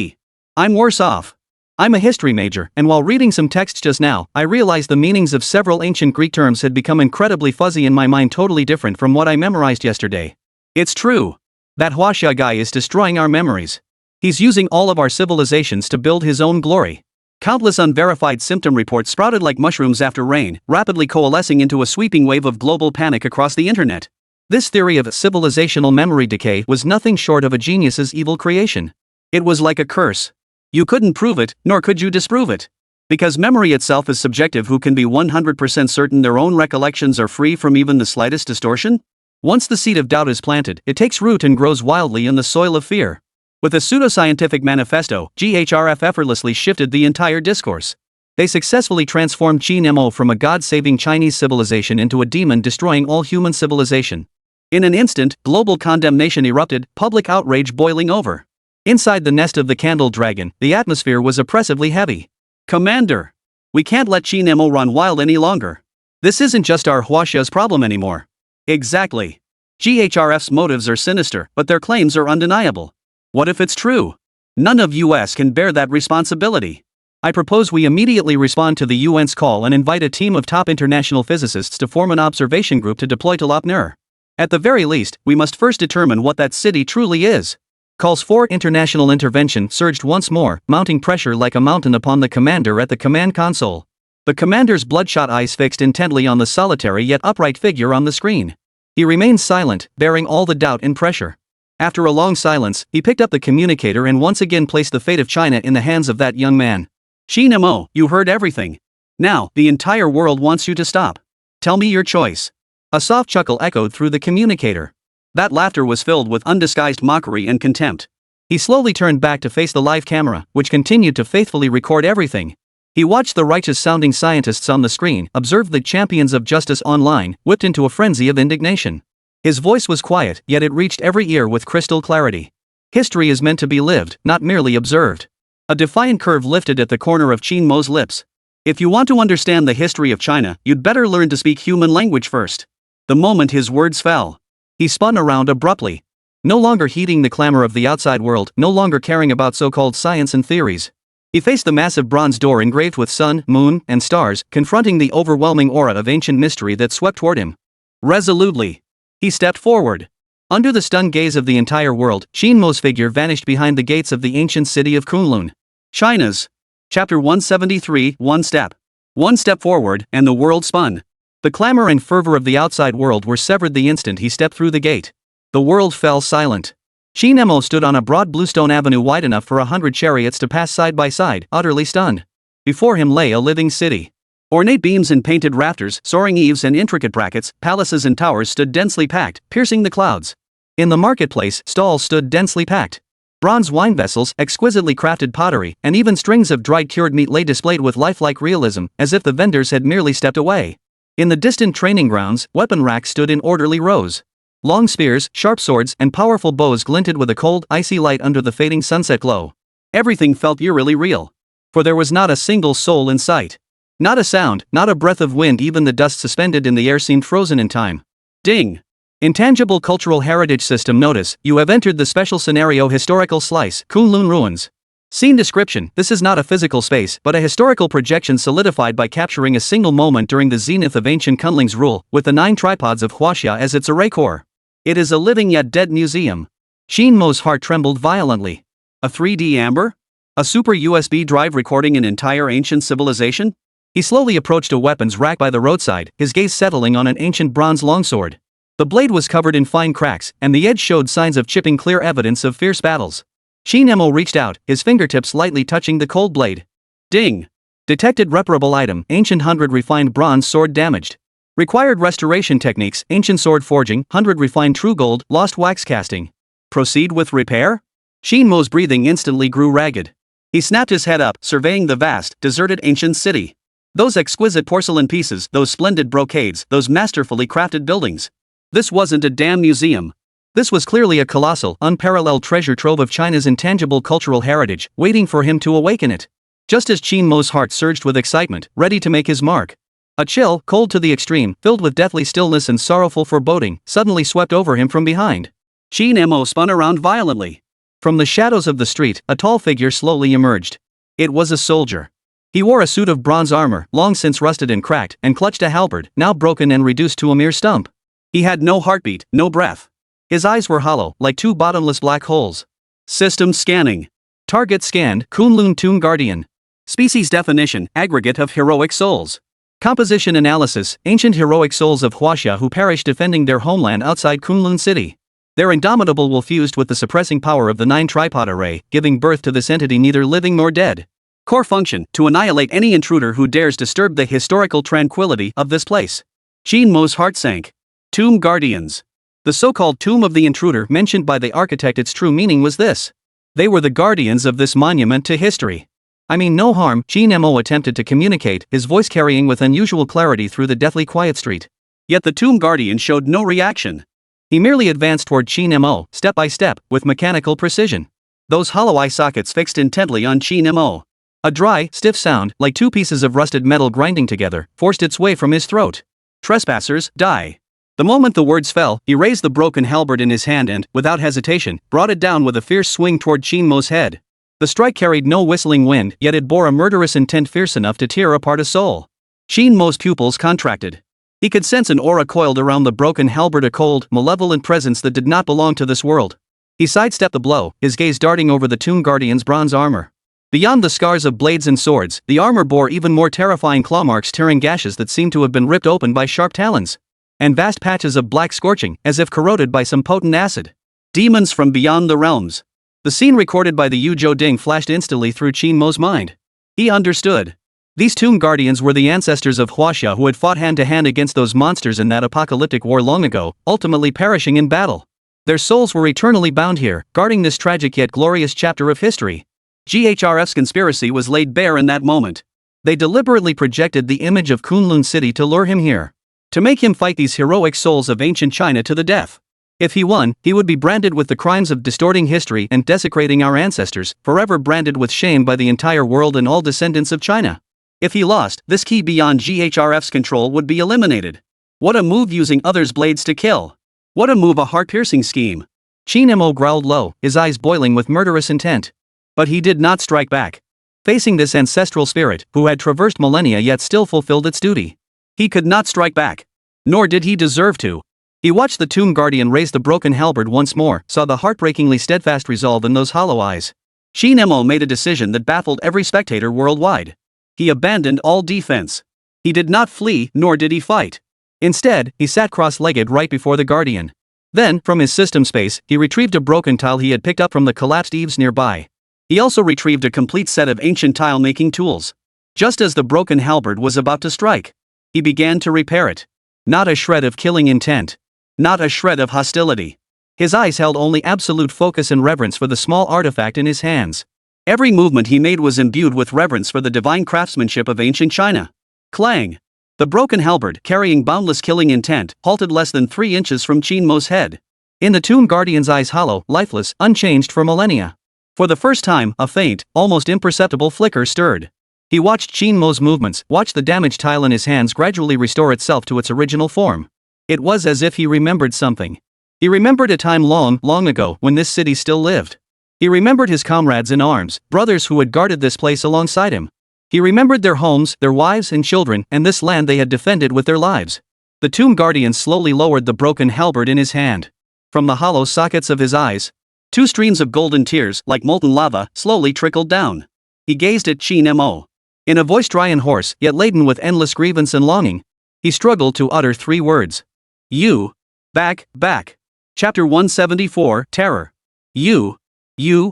Speaker 2: I'm worse off. I'm a history major, and while reading some texts just now, I realized the meanings of several ancient Greek terms had become incredibly fuzzy in my mind, totally different from what I memorized yesterday. It's true. That Huaxia guy is destroying our memories. He's using all of our civilizations to build his own glory. Countless unverified symptom reports sprouted like mushrooms after rain, rapidly coalescing into a sweeping wave of global panic across the internet. This theory of civilizational memory decay was nothing short of a genius's evil creation. It was like a curse. You couldn't prove it, nor could you disprove it. Because memory itself is subjective, who can be 100% certain their own recollections are free from even the slightest distortion? Once the seed of doubt is planted, it takes root and grows wildly in the soil of fear. With a pseudoscientific manifesto, GHRF effortlessly shifted the entire discourse. They successfully transformed Qin Mo from a god-saving Chinese civilization into a demon-destroying all human civilization. In an instant, global condemnation erupted, public outrage boiling over. Inside the nest of the candle dragon, the atmosphere was oppressively heavy. Commander! We can't let Qin Mo run wild any longer. This isn't just our Huaxia's problem anymore. Exactly. GHRF's motives are sinister, but their claims are undeniable. What if it's true? None of US can bear that responsibility. I propose we immediately respond to the UN's call and invite a team of top international physicists to form an observation group to deploy to Lopner. At the very least, we must first determine what that city truly is. Calls for international intervention surged once more, mounting pressure like a mountain upon the commander at the command console. The commander's bloodshot eyes fixed intently on the solitary yet upright figure on the screen. He remained silent, bearing all the doubt and pressure. After a long silence, he picked up the communicator and once again placed the fate of China in the hands of that young man. Qin Mo, you heard everything. Now, the entire world wants you to stop. Tell me your choice. A soft chuckle echoed through the communicator. That laughter was filled with undisguised mockery and contempt. He slowly turned back to face the live camera, which continued to faithfully record everything. He watched the righteous-sounding scientists on the screen, observed the champions of justice online, whipped into a frenzy of indignation. His voice was quiet, yet it reached every ear with crystal clarity. History is meant to be lived, not merely observed. A defiant curve lifted at the corner of Qin Mo's lips. If you want to understand the history of China, you'd better learn to speak human language first. The moment his words fell, he spun around abruptly. No longer heeding the clamor of the outside world, no longer caring about so-called science and theories. He faced the massive bronze door engraved with sun, moon, and stars, confronting the overwhelming aura of ancient mystery that swept toward him. Resolutely, he stepped forward. Under the stunned gaze of the entire world, Qin Mo's figure vanished behind the gates of the ancient city of Kunlun. China's. Chapter 173, One Step. One step forward, and the world spun. The clamor and fervor of the outside world were severed the instant he stepped through the gate.
Speaker 1: The world fell silent. Qin Mo stood on a broad bluestone avenue wide enough for 100 chariots to pass side by side, utterly stunned. Before him lay a living city. Ornate beams and painted rafters, soaring eaves and intricate brackets, palaces and towers stood densely packed, piercing the clouds. In the marketplace, stalls stood densely packed. Bronze wine vessels, exquisitely crafted pottery, and even strings of dried cured meat lay displayed with lifelike realism, as if the vendors had merely stepped away. In the distant training grounds, weapon racks stood in orderly rows. Long spears, sharp swords, and powerful bows glinted with a cold, icy light under the fading sunset glow. Everything felt eerily real. For there was not a single soul in sight. Not a sound, not a breath of wind, even the dust suspended in the air seemed frozen in time. Ding! Intangible Cultural Heritage System notice, you have entered the special scenario historical slice, Kunlun Ruins. Scene description, this is not a physical space, but a historical projection solidified by capturing a single moment during the zenith of ancient Kunling's rule, with the 9 tripods of Huaxia as its array core. It is a living yet dead museum. Qin Mo's heart trembled violently. A 3D amber? A super USB drive recording an entire ancient civilization? He slowly approached a weapons rack by the roadside, his gaze settling on an ancient bronze longsword. The blade was covered in fine cracks, and the edge showed signs of chipping, clear evidence of fierce battles. Qin Mo reached out, his fingertips lightly touching the cold blade. Ding! Detected reparable item, ancient 100 refined bronze sword damaged. Required restoration techniques, ancient sword forging, 100 refined true gold, lost wax casting. Proceed with repair? Qin Mo's breathing instantly grew ragged. He snapped his head up, surveying the vast, deserted ancient city. Those exquisite porcelain pieces, those splendid brocades, those masterfully crafted buildings. This wasn't a damn museum. This was clearly a colossal, unparalleled treasure trove of China's intangible cultural heritage, waiting for him to awaken it. Just as Qin Mo's heart surged with excitement, ready to make his mark. A chill, cold to the extreme, filled with deathly stillness and sorrowful foreboding, suddenly swept over him from behind. Qin Mo spun around violently. From the shadows of the street, a tall figure slowly emerged. It was a soldier. He wore a suit of bronze armor, long since rusted and cracked, and clutched a halberd, now broken and reduced to a mere stump. He had no heartbeat, no breath. His eyes were hollow, like 2 bottomless black holes. System scanning. Target scanned, Kunlun Tomb Guardian. Species definition, aggregate of heroic souls. Composition analysis, ancient heroic souls of Huaxia who perished defending their homeland outside Kunlun City. Their indomitable will fused with the suppressing power of the 9 tripod array, giving birth to this entity neither living nor dead. Core function, to annihilate any intruder who dares disturb the historical tranquility of this place. Qin Mo's heart sank. Tomb Guardians. The so-called tomb of the intruder mentioned by the architect, its true meaning was this. They were the guardians of this monument to history. I mean no harm, Qin Mo attempted to communicate, his voice carrying with unusual clarity through the deathly quiet street. Yet the tomb guardian showed no reaction. He merely advanced toward Qin Mo, step by step, with mechanical precision. Those hollow eye sockets fixed intently on Qin Mo. A dry, stiff sound, like 2 pieces of rusted metal grinding together, forced its way from his throat. Trespassers, die. The moment the words fell, he raised the broken halberd in his hand and, without hesitation, brought it down with a fierce swing toward Qin Mo's head. The strike carried no whistling wind, yet it bore a murderous intent fierce enough to tear apart a soul. Qin Mo's pupils contracted. He could sense an aura coiled around the broken halberd, a cold, malevolent presence that did not belong to this world. He sidestepped the blow, his gaze darting over the tomb guardian's bronze armor. Beyond the scars of blades and swords, the armor bore even more terrifying claw marks, tearing gashes that seemed to have been ripped open by sharp talons. And vast patches of black scorching, as if corroded by some potent acid. Demons from beyond the realms. The scene recorded by the Yu Ding flashed instantly through Qin Mo's mind. He understood. These tomb guardians were the ancestors of Huaxia who had fought hand-to-hand against those monsters in that apocalyptic war long ago, ultimately perishing in battle. Their souls were eternally bound here, guarding this tragic yet glorious chapter of history. GHRF's conspiracy was laid bare in that moment. They deliberately projected the image of Kunlun City to lure him here. To make him fight these heroic souls of ancient China to the death. If he won, he would be branded with the crimes of distorting history and desecrating our ancestors, forever branded with shame by the entire world and all descendants of China. If he lost, this key beyond GHRF's control would be eliminated. What a move, using others' blades to kill. What a move, a heart-piercing scheme. Qin Mo growled low, his eyes boiling with murderous intent. But he did not strike back. Facing this ancestral spirit, who had traversed millennia yet still fulfilled its duty. He could not strike back. Nor did he deserve to. He watched the tomb guardian raise the broken halberd once more, saw the heartbreakingly steadfast resolve in those hollow eyes. Qin Mo made a decision that baffled every spectator worldwide. He abandoned all defense. He did not flee, nor did he fight. Instead, he sat cross-legged right before the guardian. Then, from his system space, he retrieved a broken tile he had picked up from the collapsed eaves nearby.
Speaker 2: He also retrieved a complete set of ancient tile-making tools. Just as the broken halberd was about to strike, he began to repair it. Not a shred of killing intent. Not a shred of hostility. His eyes held only absolute focus and reverence for the small artifact in his hands. Every movement he made was imbued with reverence for the divine craftsmanship of ancient China. Clang! The broken halberd, carrying boundless killing intent, halted less than 3 inches from Qin Mo's head. In the tomb guardian's eyes hollow, lifeless, unchanged for millennia. For the first time, a faint, almost imperceptible flicker stirred. He watched Qin Mo's movements, watched the damaged tile in his hands gradually restore itself to its original form. It was as if he remembered something. He remembered a time long, long ago when this city still lived. He remembered his comrades in arms, brothers who had guarded this place alongside him. He remembered their homes, their wives and children, and this land they had defended with their lives. The tomb guardian slowly lowered the broken halberd in his hand. From the hollow sockets of his eyes, 2 streams of golden tears, like molten lava, slowly trickled down. He gazed at Qin Mo. In a voice dry and hoarse, yet laden with endless grievance and longing, he struggled to utter 3 words. You. Back, back. Chapter 174, Terror. You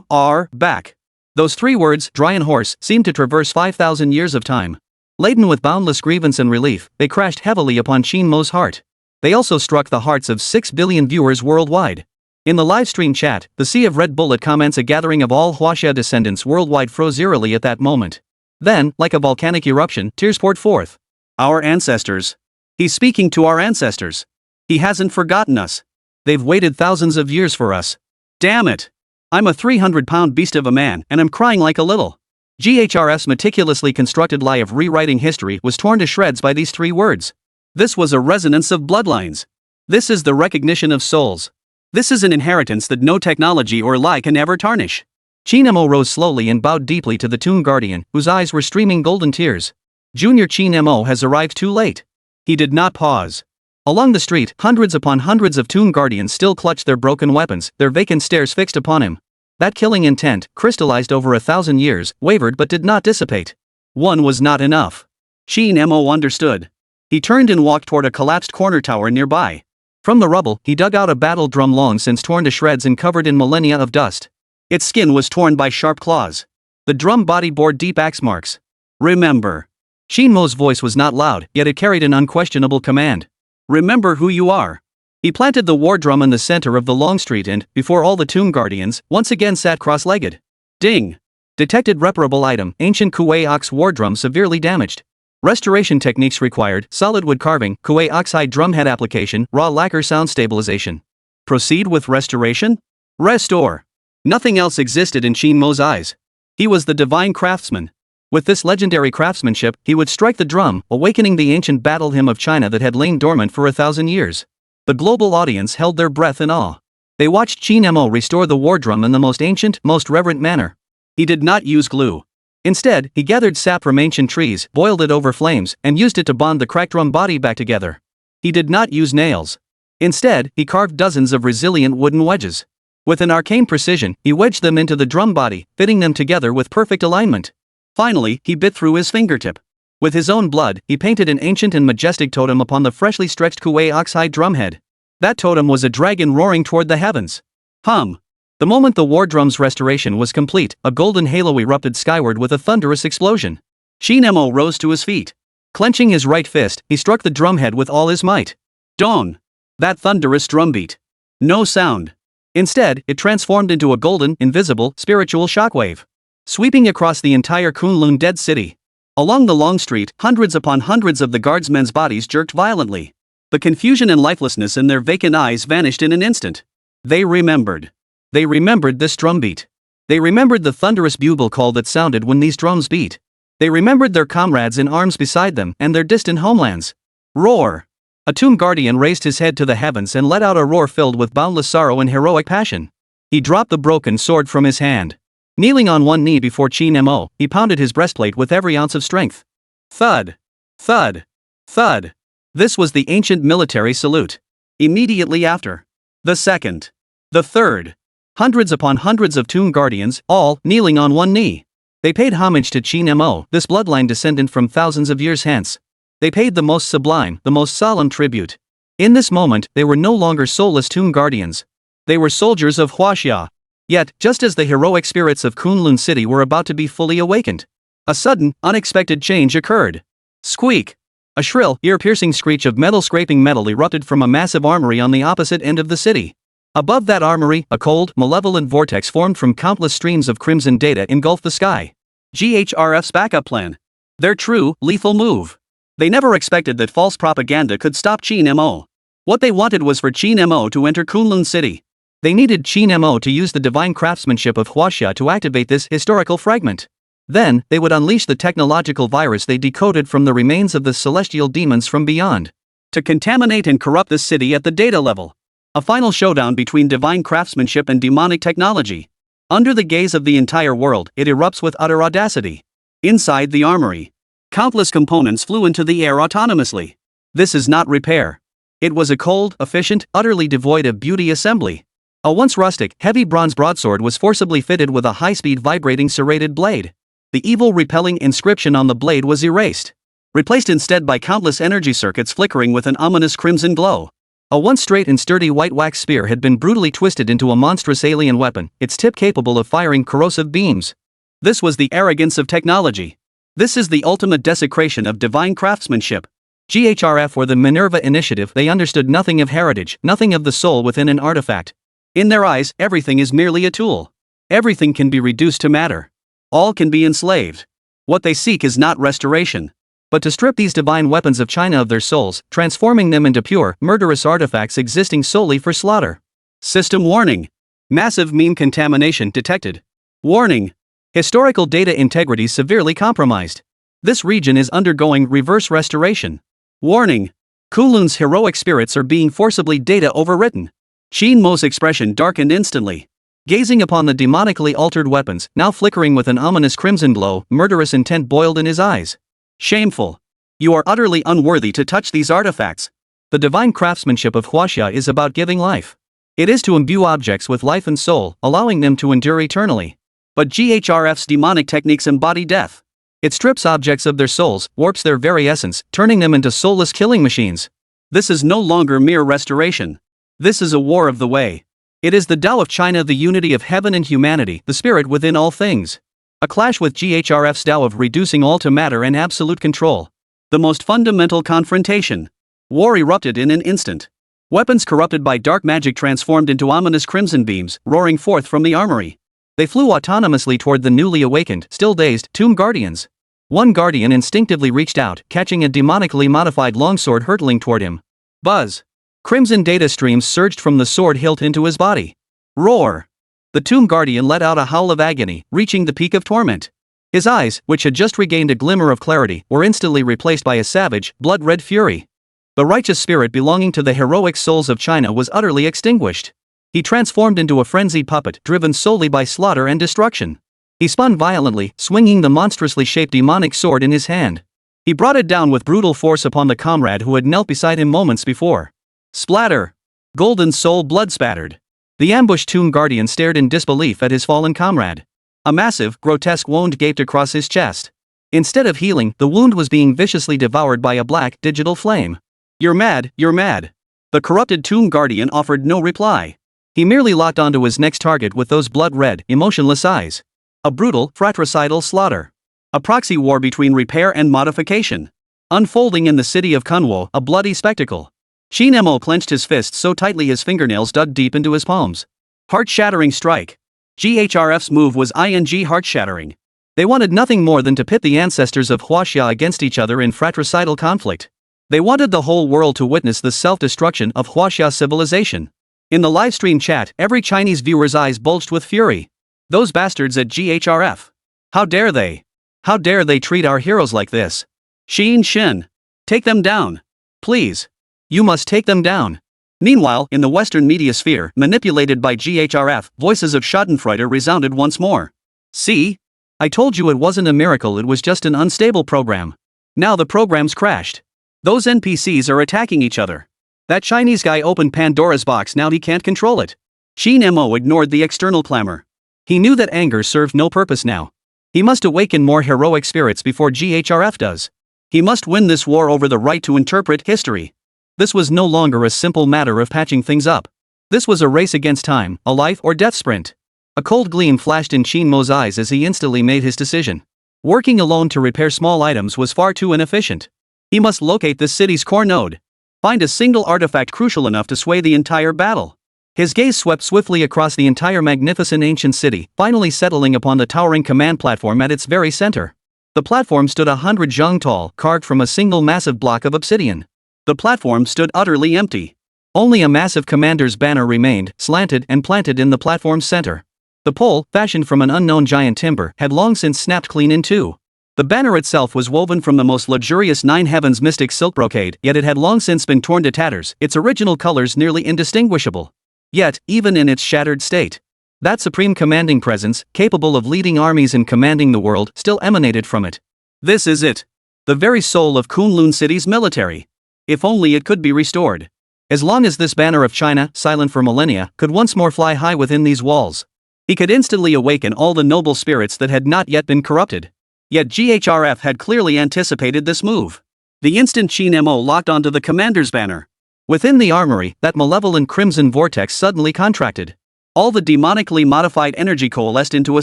Speaker 2: are back. Those 3 words, dry and hoarse, seemed to traverse 5,000 years of time. Laden with boundless grievance and relief, they crashed heavily upon Qin Mo's heart. They also struck the hearts of 6 billion viewers worldwide. In the livestream chat, the sea of red bullet comments, a gathering of all Huaxia descendants worldwide, froze eerily at that moment. Then, like a volcanic eruption, tears poured forth. Our ancestors. He's speaking to our ancestors. He hasn't forgotten us. They've waited thousands of years for us. Damn it! I'm a 300-pound beast of a man, and I'm crying like a little. GHRF's meticulously constructed lie of rewriting history was torn to shreds by these 3 words. This was a resonance of bloodlines. This is the recognition of souls. This is an inheritance that no technology or lie can ever tarnish. Qin Mo rose slowly and bowed deeply to the tomb guardian, whose eyes were streaming golden tears. Junior Qin Mo has arrived too late. He did not pause. Along the street, hundreds upon hundreds of tomb guardians still clutched their broken weapons, their vacant stares fixed upon him. That killing intent, crystallized over 1,000 years, wavered but did not dissipate. One was not enough. Qin Mo understood. He turned and walked toward a collapsed corner tower nearby. From the rubble, he dug out a battle drum long since torn to shreds and covered in millennia of dust. Its skin was torn by sharp claws. The drum body bore deep axe marks. Remember. Qin Mo's voice was not loud, yet it carried an unquestionable command. Remember who you are. He planted the war drum in the center of the long street and, before all the tomb guardians, once again sat cross-legged. Ding! Detected reparable item, ancient Kuei ox war drum severely damaged. Restoration techniques required, solid wood carving, Kuei oxide drumhead application, raw lacquer sound stabilization. Proceed with restoration? Restore. Nothing else existed in Qin Mo's eyes. He was the divine craftsman. With this legendary craftsmanship, he would strike the drum, awakening the ancient battle hymn of China that had lain dormant for 1,000 years. The global audience held their breath in awe. They watched Qin Mo restore the war drum in the most ancient, most reverent manner. He did not use glue. Instead, he gathered sap from ancient trees, boiled it over flames, and used it to bond the cracked drum body back together. He did not use nails. Instead, he carved dozens of resilient wooden wedges. With an arcane precision, he wedged them into the drum body, fitting them together with perfect alignment. Finally, he bit through his fingertip. With his own blood, he painted an ancient and majestic totem upon the freshly stretched Kuei oxide drumhead. That totem was a dragon roaring toward the heavens. Hum! The moment the war drum's restoration was complete, a golden halo erupted skyward with a thunderous explosion. Qin Mo rose to his feet. Clenching his right fist, he struck the drumhead with all his might. Dong! That thunderous drumbeat. No sound. Instead, it transformed into a golden, invisible, spiritual shockwave. Sweeping across the entire Kunlun dead city. Along the long street, hundreds upon hundreds of the guardsmen's bodies jerked violently. The confusion and lifelessness in their vacant eyes vanished in an instant. They remembered. They remembered this drumbeat. They remembered the thunderous bugle call that sounded when these drums beat. They remembered their comrades in arms beside them and their distant homelands. Roar! A tomb guardian raised his head to the heavens and let out a roar filled with boundless sorrow and heroic passion. He dropped the broken sword from his hand. Kneeling on one knee before Qin Mo, he pounded his breastplate with every ounce of strength. Thud! Thud! Thud! This was the ancient military salute. Immediately after. The second. The third. Hundreds upon hundreds of tomb guardians, all kneeling on one knee. They paid homage to Qin Mo, this bloodline descendant from thousands of years hence. They paid the most sublime, the most solemn tribute.
Speaker 1: In this moment, they were no longer soulless tomb guardians. They were soldiers of Huaxia. Yet, just as the heroic spirits of Kunlun City were about to be fully awakened, a sudden, unexpected change occurred. Squeak! A shrill, ear-piercing screech of metal scraping metal erupted from a massive armory on the opposite end of the city. Above that armory, a cold, malevolent vortex formed from countless streams of crimson data engulfed the sky. GHRF's backup plan. Their true, lethal move. They never expected that false propaganda could stop Qin Mo. What they wanted was for Qin Mo to enter Kunlun City. They needed Qin Mo to use the divine craftsmanship of Huaxia to activate this historical fragment. Then, they would unleash the technological virus they decoded from the remains of the celestial demons from beyond, to contaminate and corrupt this city at the data level. A final showdown between divine craftsmanship and demonic technology. Under the gaze of the entire world, it erupts with utter audacity. Inside the armory, countless components flew into the air autonomously. This is not repair. It was a cold, efficient, utterly devoid of beauty assembly. A once rustic, heavy bronze broadsword was forcibly fitted with a high-speed vibrating serrated blade. The evil repelling inscription on the blade was erased, replaced instead by countless energy circuits flickering with an ominous crimson glow. A once straight and sturdy white wax spear had been brutally twisted into a monstrous alien weapon, its tip capable of firing corrosive beams. This was the arrogance of technology. This is the ultimate desecration of divine craftsmanship. GHRF or the Minerva Initiative, they understood nothing of heritage, nothing of the soul within an artifact. In their eyes, everything is merely a tool. Everything can be reduced to matter. All can be enslaved. What they seek is not restoration, but to strip these divine weapons of China of their souls, transforming them into pure, murderous artifacts existing solely for slaughter. System warning. Massive meme contamination detected. Warning. Historical data integrity severely compromised. This region is undergoing reverse restoration. Warning. Kunlun's heroic spirits are being forcibly data overwritten. Qin Mo's expression darkened instantly. Gazing upon the demonically altered weapons, now flickering with an ominous crimson glow, murderous intent boiled in his eyes. Shameful. You are utterly unworthy to touch these artifacts. The divine craftsmanship of Huaxia is about giving life. It is to imbue objects with life and soul, allowing them to endure eternally. But GHRF's demonic techniques embody death. It strips objects of their souls, warps their very essence, turning them into soulless killing machines. This is no longer mere restoration. This is a war of the way. It is the Tao of China, the unity of heaven and humanity, the spirit within all things. A clash with GHRF's Tao of reducing all to matter and absolute control. The most fundamental confrontation. War erupted in an instant. Weapons corrupted by dark magic transformed into ominous crimson beams, roaring forth from the armory. They flew autonomously toward the newly awakened, still dazed, tomb guardians. One guardian instinctively reached out, catching a demonically modified longsword hurtling toward him. Buzz. Crimson data streams surged from the sword hilt into his body. Roar! The tomb guardian let out a howl of agony, reaching the peak of torment. His eyes, which had just regained a glimmer of clarity, were instantly replaced by a savage, blood-red fury. The righteous spirit belonging to the heroic souls of China was utterly extinguished. He transformed into a frenzied puppet, driven solely by slaughter and destruction. He spun violently, swinging the monstrously shaped demonic sword in his hand. He brought it down with brutal force upon the comrade who had knelt beside him moments before. Splatter! Golden soul blood spattered. The ambushed tomb guardian stared in disbelief at his fallen comrade. A massive, grotesque wound gaped across his chest. Instead of healing, the wound was being viciously devoured by a black, digital flame. You're mad, you're mad. The corrupted tomb guardian offered no reply. He merely locked onto his next target with those blood-red, emotionless eyes. A brutal, fratricidal slaughter. A proxy war between repair and modification. Unfolding in the city of Kunwo, a bloody spectacle. Qin Mo clenched his fists so tightly his fingernails dug deep into his palms. Heart-shattering strike. GHRF's move was heart-shattering. They wanted nothing more than to pit the ancestors of Huaxia against each other in fratricidal conflict. They wanted the whole world to witness the self-destruction of Huaxia civilization. In the livestream chat, every Chinese viewer's eyes bulged with fury. Those bastards at GHRF. How dare they? How dare they treat our heroes like this? Shin. Take them down. Please. You must take them down. Meanwhile, in the Western media sphere, manipulated by GHRF, voices of schadenfreude resounded once more. See? I told you it wasn't a miracle, it was just an unstable program. Now the program's crashed. Those NPCs are attacking each other. That Chinese guy opened Pandora's box, now he can't control it. Qin Mo ignored the external clamor. He knew that anger served no purpose now. He must awaken more heroic spirits before GHRF does. He must win this war over the right to interpret history. This was no longer a simple matter of patching things up. This was a race against time, a life or death sprint. A cold gleam flashed in Qin Mo's eyes as he instantly made his decision. Working alone to repair small items was far too inefficient. He must locate this city's core node. Find a single artifact crucial enough to sway the entire battle. His gaze swept swiftly across the entire magnificent ancient city, finally settling upon the towering command platform at its very center. The platform stood 100 zhang tall, carved from a single massive block of obsidian. The platform stood utterly empty. Only a massive commander's banner remained, slanted and planted in the platform's center. The pole, fashioned from an unknown giant timber, had long since snapped clean in two. The banner itself was woven from the most luxurious nine heavens mystic silk brocade, yet it had long since been torn to tatters, its original colors nearly indistinguishable. Yet, even in its shattered state, that supreme commanding presence, capable of leading armies and commanding the world, still emanated from it. This is it. The very soul of Kunlun City's military. If only it could be restored. As long as this banner of China, silent for millennia, could once more fly high within these walls, he could instantly awaken all the noble spirits that had not yet been corrupted. Yet GHRF had clearly anticipated this move. The instant Qin Mo locked onto the commander's banner, within the armory, that malevolent crimson vortex suddenly contracted. All the demonically modified energy coalesced into a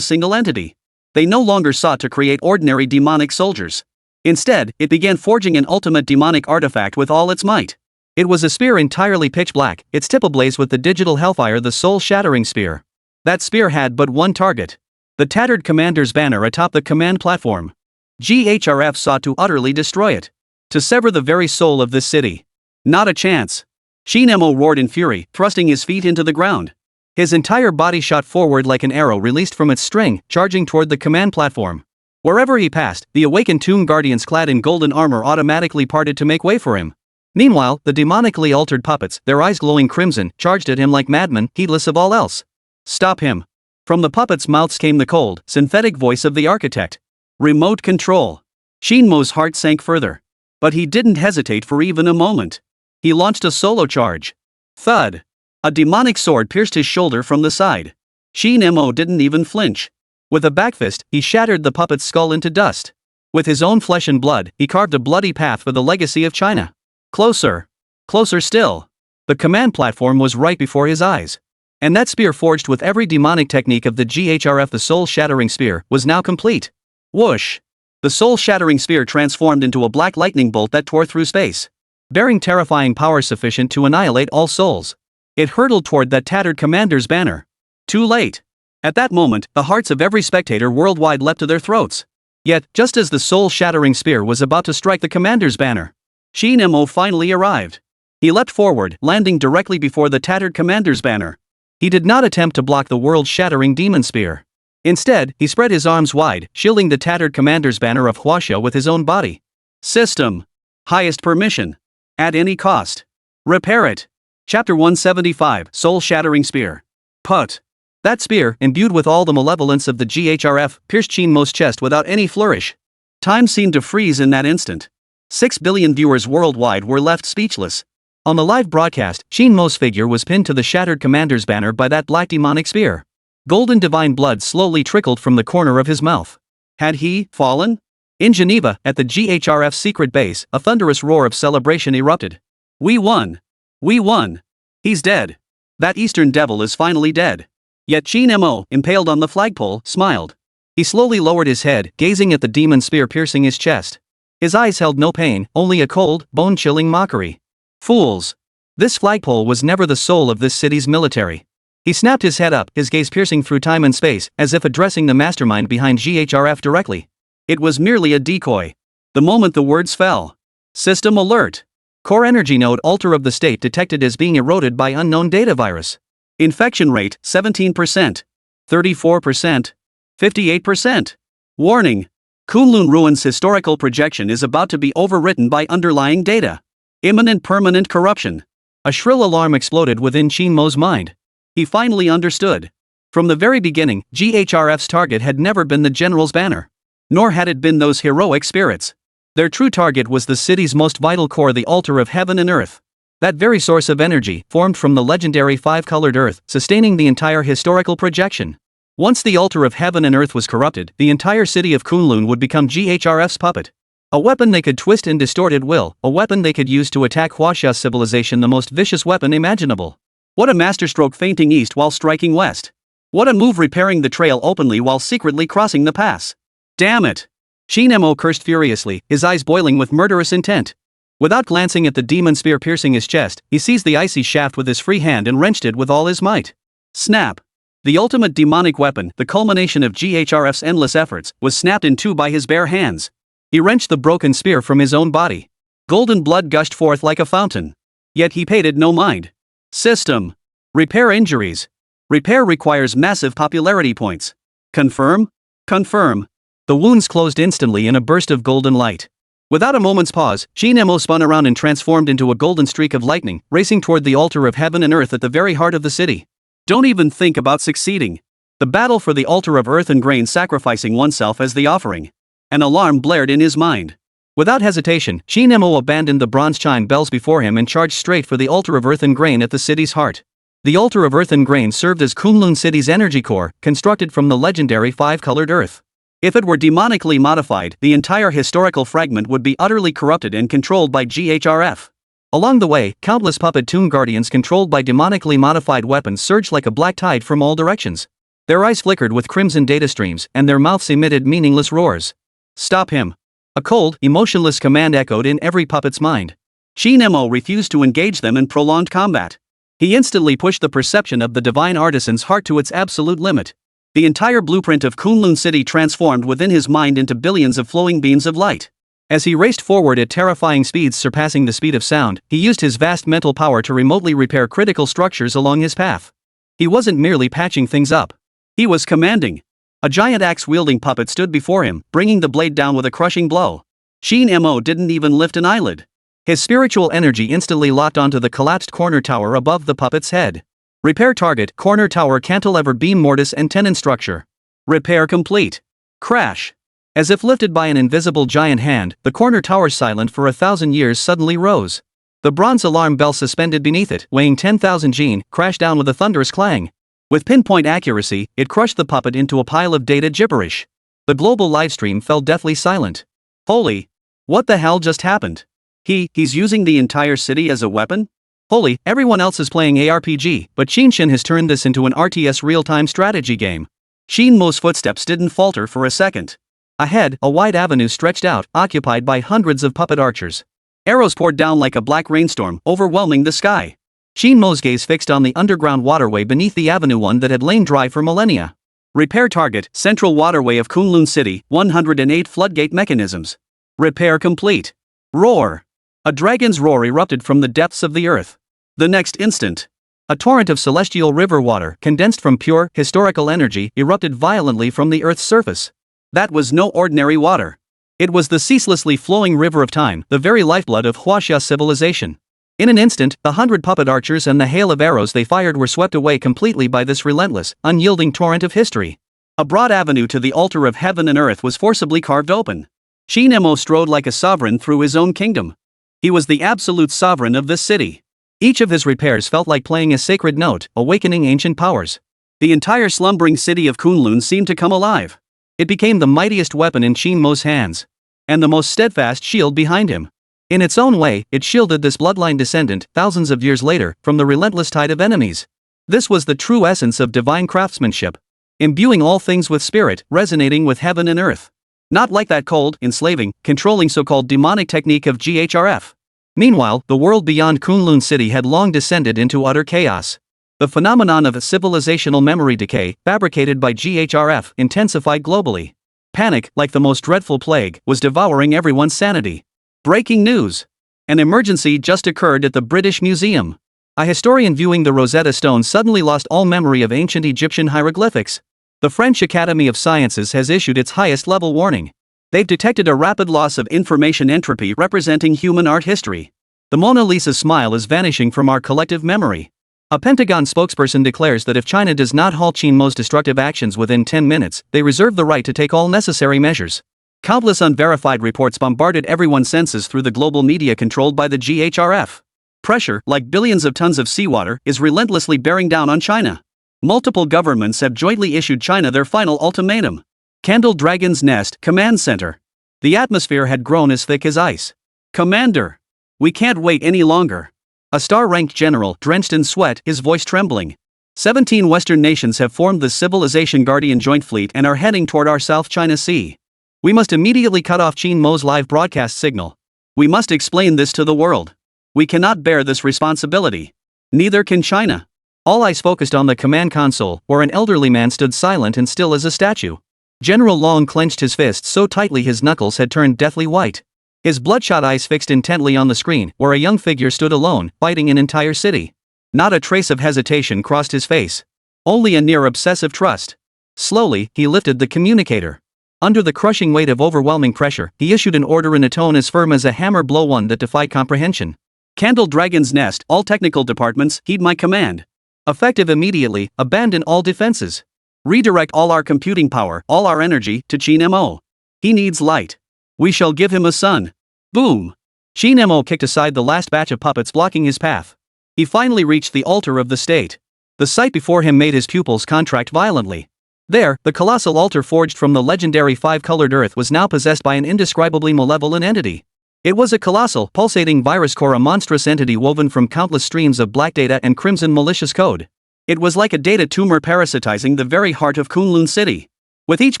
Speaker 1: single entity. They no longer sought to create ordinary demonic soldiers. Instead, it began forging an ultimate demonic artifact with all its might. It was a spear entirely pitch black, its tip ablaze with the digital hellfire, the soul-shattering spear. That spear had but one target: the tattered commander's banner atop the command platform. GHRF sought to utterly destroy it. To sever the very soul of this city. Not a chance. Qin Mo roared in fury, thrusting his feet into the ground. His entire body shot forward like an arrow released from its string, charging toward the command platform. Wherever he passed, the awakened tomb guardians clad in golden armor automatically parted to make way for him. Meanwhile, the demonically altered puppets, their eyes glowing crimson, charged at him like madmen, heedless of all else. Stop him. From the puppets' mouths came the cold, synthetic voice of the architect. Remote control. Qin Mo's heart sank further. But he didn't hesitate for even a moment. He launched a solo charge. Thud. A demonic sword pierced his shoulder from the side. Qin Mo didn't even flinch. With a backfist, he shattered the puppet's skull into dust. With his own flesh and blood, he carved a bloody path for the legacy of China. Closer. Closer still. The command platform was right before his eyes. And that spear, forged with every demonic technique of the GHRF, the soul-shattering spear, was now complete. Whoosh! The soul-shattering spear transformed into a black lightning bolt that tore through space, bearing terrifying power sufficient to annihilate all souls. It hurtled toward that tattered commander's banner. Too late. At that moment, the hearts of every spectator worldwide leapt to their throats. Yet, just as the soul-shattering spear was about to strike the commander's banner, Qin Mo finally arrived. He leapt forward, landing directly before the tattered commander's banner. He did not attempt to block the world-shattering demon spear. Instead, he spread his arms wide, shielding the tattered commander's banner of Huaxia with his own body. System. Highest permission. At any cost. Repair it. Chapter 175, Soul-Shattering Spear. Put. That spear, imbued with all the malevolence of the GHRF, pierced Qin Mo's chest without any flourish. Time seemed to freeze in that instant. 6 billion viewers worldwide were left speechless. On the live broadcast, Qin Mo's figure was pinned to the shattered commander's banner by that black demonic spear. Golden divine blood slowly trickled from the corner of his mouth. Had he fallen? In Geneva, at the GHRF's secret base, a thunderous roar of celebration erupted. We won! We won! He's dead! That Eastern devil is finally dead! Yet Qin Mo, impaled on the flagpole, smiled. He slowly lowered his head, gazing at the demon spear piercing his chest. His eyes held no pain, only a cold, bone-chilling mockery. Fools! This flagpole was never the soul of this city's military. He snapped his head up, his gaze piercing through time and space, as if addressing the mastermind behind GHRF directly. It was merely a decoy. The moment the words fell. System alert. Core energy node altar of the state detected as being eroded by unknown data virus. Infection rate, 17%. 34%. 58%. Warning. Kunlun Ruin's historical projection is about to be overwritten by underlying data. Imminent permanent corruption. A shrill alarm exploded within Qin Mo's mind. He finally understood. From the very beginning, GHRF's target had never been the general's banner. Nor had it been those heroic spirits. Their true target was the city's most vital core, the altar of heaven and earth. That very source of energy, formed from the legendary five-colored earth, sustaining the entire historical projection. Once the altar of heaven and earth was corrupted, the entire city of Kunlun would become GHRF's puppet. A weapon they could twist and distort at will, a weapon they could use to attack Huaxia civilization, the most vicious weapon imaginable.
Speaker 2: What a masterstroke feinting east while striking west. What a move repairing the trail openly while secretly crossing the pass. Damn it! Qin Mo cursed furiously, his eyes boiling with murderous intent. Without glancing at the demon spear piercing his chest, he seized the icy shaft with his free hand and wrenched it with all his might. Snap! The ultimate demonic weapon, the culmination of GHRF's endless efforts, was snapped in two by his bare hands. He wrenched the broken spear from his own body. Golden blood gushed forth like a fountain. Yet he paid it no mind. System. Repair injuries. Repair requires massive popularity points. Confirm? Confirm. The wounds closed instantly in a burst of golden light. Without a moment's pause, Qin Mo spun around and transformed into a golden streak of lightning, racing toward the altar of heaven and earth at the very heart of the city. Don't even think about succeeding. The battle for the altar of earth and grain, sacrificing oneself as the offering. An alarm blared in his mind. Without hesitation, Qin Mo abandoned the bronze chime bells before him and charged straight for the altar of earth and grain at the city's heart. The altar of earth and grain served as Kunlun City's energy core, constructed from the legendary five-colored earth. If it were demonically modified, the entire historical fragment would be utterly corrupted and controlled by GHRF. Along the way, countless puppet tomb guardians controlled by demonically modified weapons surged like a black tide from all directions. Their eyes flickered with crimson data streams, and their mouths emitted meaningless roars. Stop him! A cold, emotionless command echoed in every puppet's mind. Qin Mo refused to engage them in prolonged combat. He instantly pushed the perception of the divine artisan's heart to its absolute limit. The entire blueprint of Kunlun City transformed within his mind into billions of flowing beams of light. As he raced forward at terrifying speeds surpassing the speed of sound, he used his vast mental power to remotely repair critical structures along his path. He wasn't merely patching things up. He was commanding. A giant axe-wielding puppet stood before him, bringing the blade down with a crushing blow. Qin Mo didn't even lift an eyelid. His spiritual energy instantly locked onto the collapsed corner tower above the puppet's head. Repair target, corner tower cantilever beam mortise-and-tenon structure. Repair complete. Crash. As if lifted by an invisible giant hand, the corner tower, silent for 1,000 years, suddenly rose. The bronze alarm bell suspended beneath it, weighing 10,000 Jin, crashed down with a thunderous clang. With pinpoint accuracy, it crushed the puppet into a pile of data gibberish. The global livestream fell deathly silent. Holy! What the hell just happened? He's using the entire city as a weapon? Holy, everyone else is playing ARPG, but Yunjin has turned this into an RTS real-time strategy game. Qin Mo's footsteps didn't falter for a second. Ahead, a wide avenue stretched out, occupied by hundreds of puppet archers. Arrows poured down like a black rainstorm, overwhelming the sky. Qin Mo's gaze fixed on the underground waterway beneath the avenue, one that had lain dry for millennia. Repair target, central waterway of Kunlun City, 108 floodgate mechanisms. Repair complete. Roar. A dragon's roar erupted from the depths of the earth. The next instant, a torrent of celestial river water, condensed from pure, historical energy, erupted violently from the earth's surface. That was no ordinary water. It was the ceaselessly flowing river of time, the very lifeblood of Huaxia civilization. In an instant, the 100 puppet archers and the hail of arrows they fired were swept away completely by this relentless, unyielding torrent of history. A broad avenue to the altar of heaven and earth was forcibly carved open. Qin Mo strode like a sovereign through his own kingdom. He was the absolute sovereign of this city. Each of his repairs felt like playing a sacred note, awakening ancient powers. The entire slumbering city of Kunlun seemed to come alive. It became the mightiest weapon in Qin Mo's hands. And the most steadfast shield behind him. In its own way, it shielded this bloodline descendant, thousands of years later, from the relentless tide of enemies. This was the true essence of divine craftsmanship. Imbuing all things with spirit, resonating with heaven and earth. Not like that cold, enslaving, controlling so-called demonic technique of GHRF. Meanwhile, the world beyond Kunlun City had long descended into utter chaos. The phenomenon of civilizational memory decay, fabricated by GHRF, intensified globally. Panic, like the most dreadful plague, was devouring everyone's sanity. Breaking news! An emergency just occurred at the British Museum. A historian viewing the Rosetta Stone suddenly lost all memory of ancient Egyptian hieroglyphics. The French Academy of Sciences has issued its highest-level warning. They've detected a rapid loss of information entropy representing human art history. The Mona Lisa's smile is vanishing from our collective memory. A Pentagon spokesperson declares that if China does not halt Qin Mo's destructive actions within 10 minutes, they reserve the right to take all necessary measures. Countless unverified reports bombarded everyone's senses through the global media controlled by the GHRF. Pressure, like billions of tons of seawater, is relentlessly bearing down on China. Multiple governments have jointly issued China their final ultimatum. Candle Dragon's Nest Command Center. The atmosphere had grown as thick as ice. "Commander! We can't wait any longer." A star-ranked general, drenched in sweat, his voice trembling. 17 Western nations have formed the Civilization Guardian Joint Fleet and are heading toward our South China Sea. We must immediately cut off Qin Mo's live broadcast signal. We must explain this to the world. We cannot bear this responsibility. Neither can China. All eyes focused on the command console, where an elderly man stood silent and still as a statue. General Long clenched his fists so tightly his knuckles had turned deathly white. His bloodshot eyes fixed intently on the screen, where a young figure stood alone, fighting an entire city. Not a trace of hesitation crossed his face. Only a near-obsessive trust. Slowly, he lifted the communicator. Under the crushing weight of overwhelming pressure, he issued an order in a tone as firm as a hammer blow, one that defied comprehension. "Candle Dragon's Nest, all technical departments, heed my command. Effective immediately, abandon all defenses. Redirect all our computing power, all our energy, to Qin Mo. He needs light. We shall give him a sun." Boom! Qin Mo kicked aside the last batch of puppets blocking his path. He finally reached the altar of the state. The sight before him made his pupils contract violently. There, the colossal altar forged from the legendary five-colored earth was now possessed by an indescribably malevolent entity. It was a colossal, pulsating virus core, a monstrous entity woven from countless streams of black data and crimson malicious code. It was like a data tumor parasitizing the very heart of Kunlun City. With each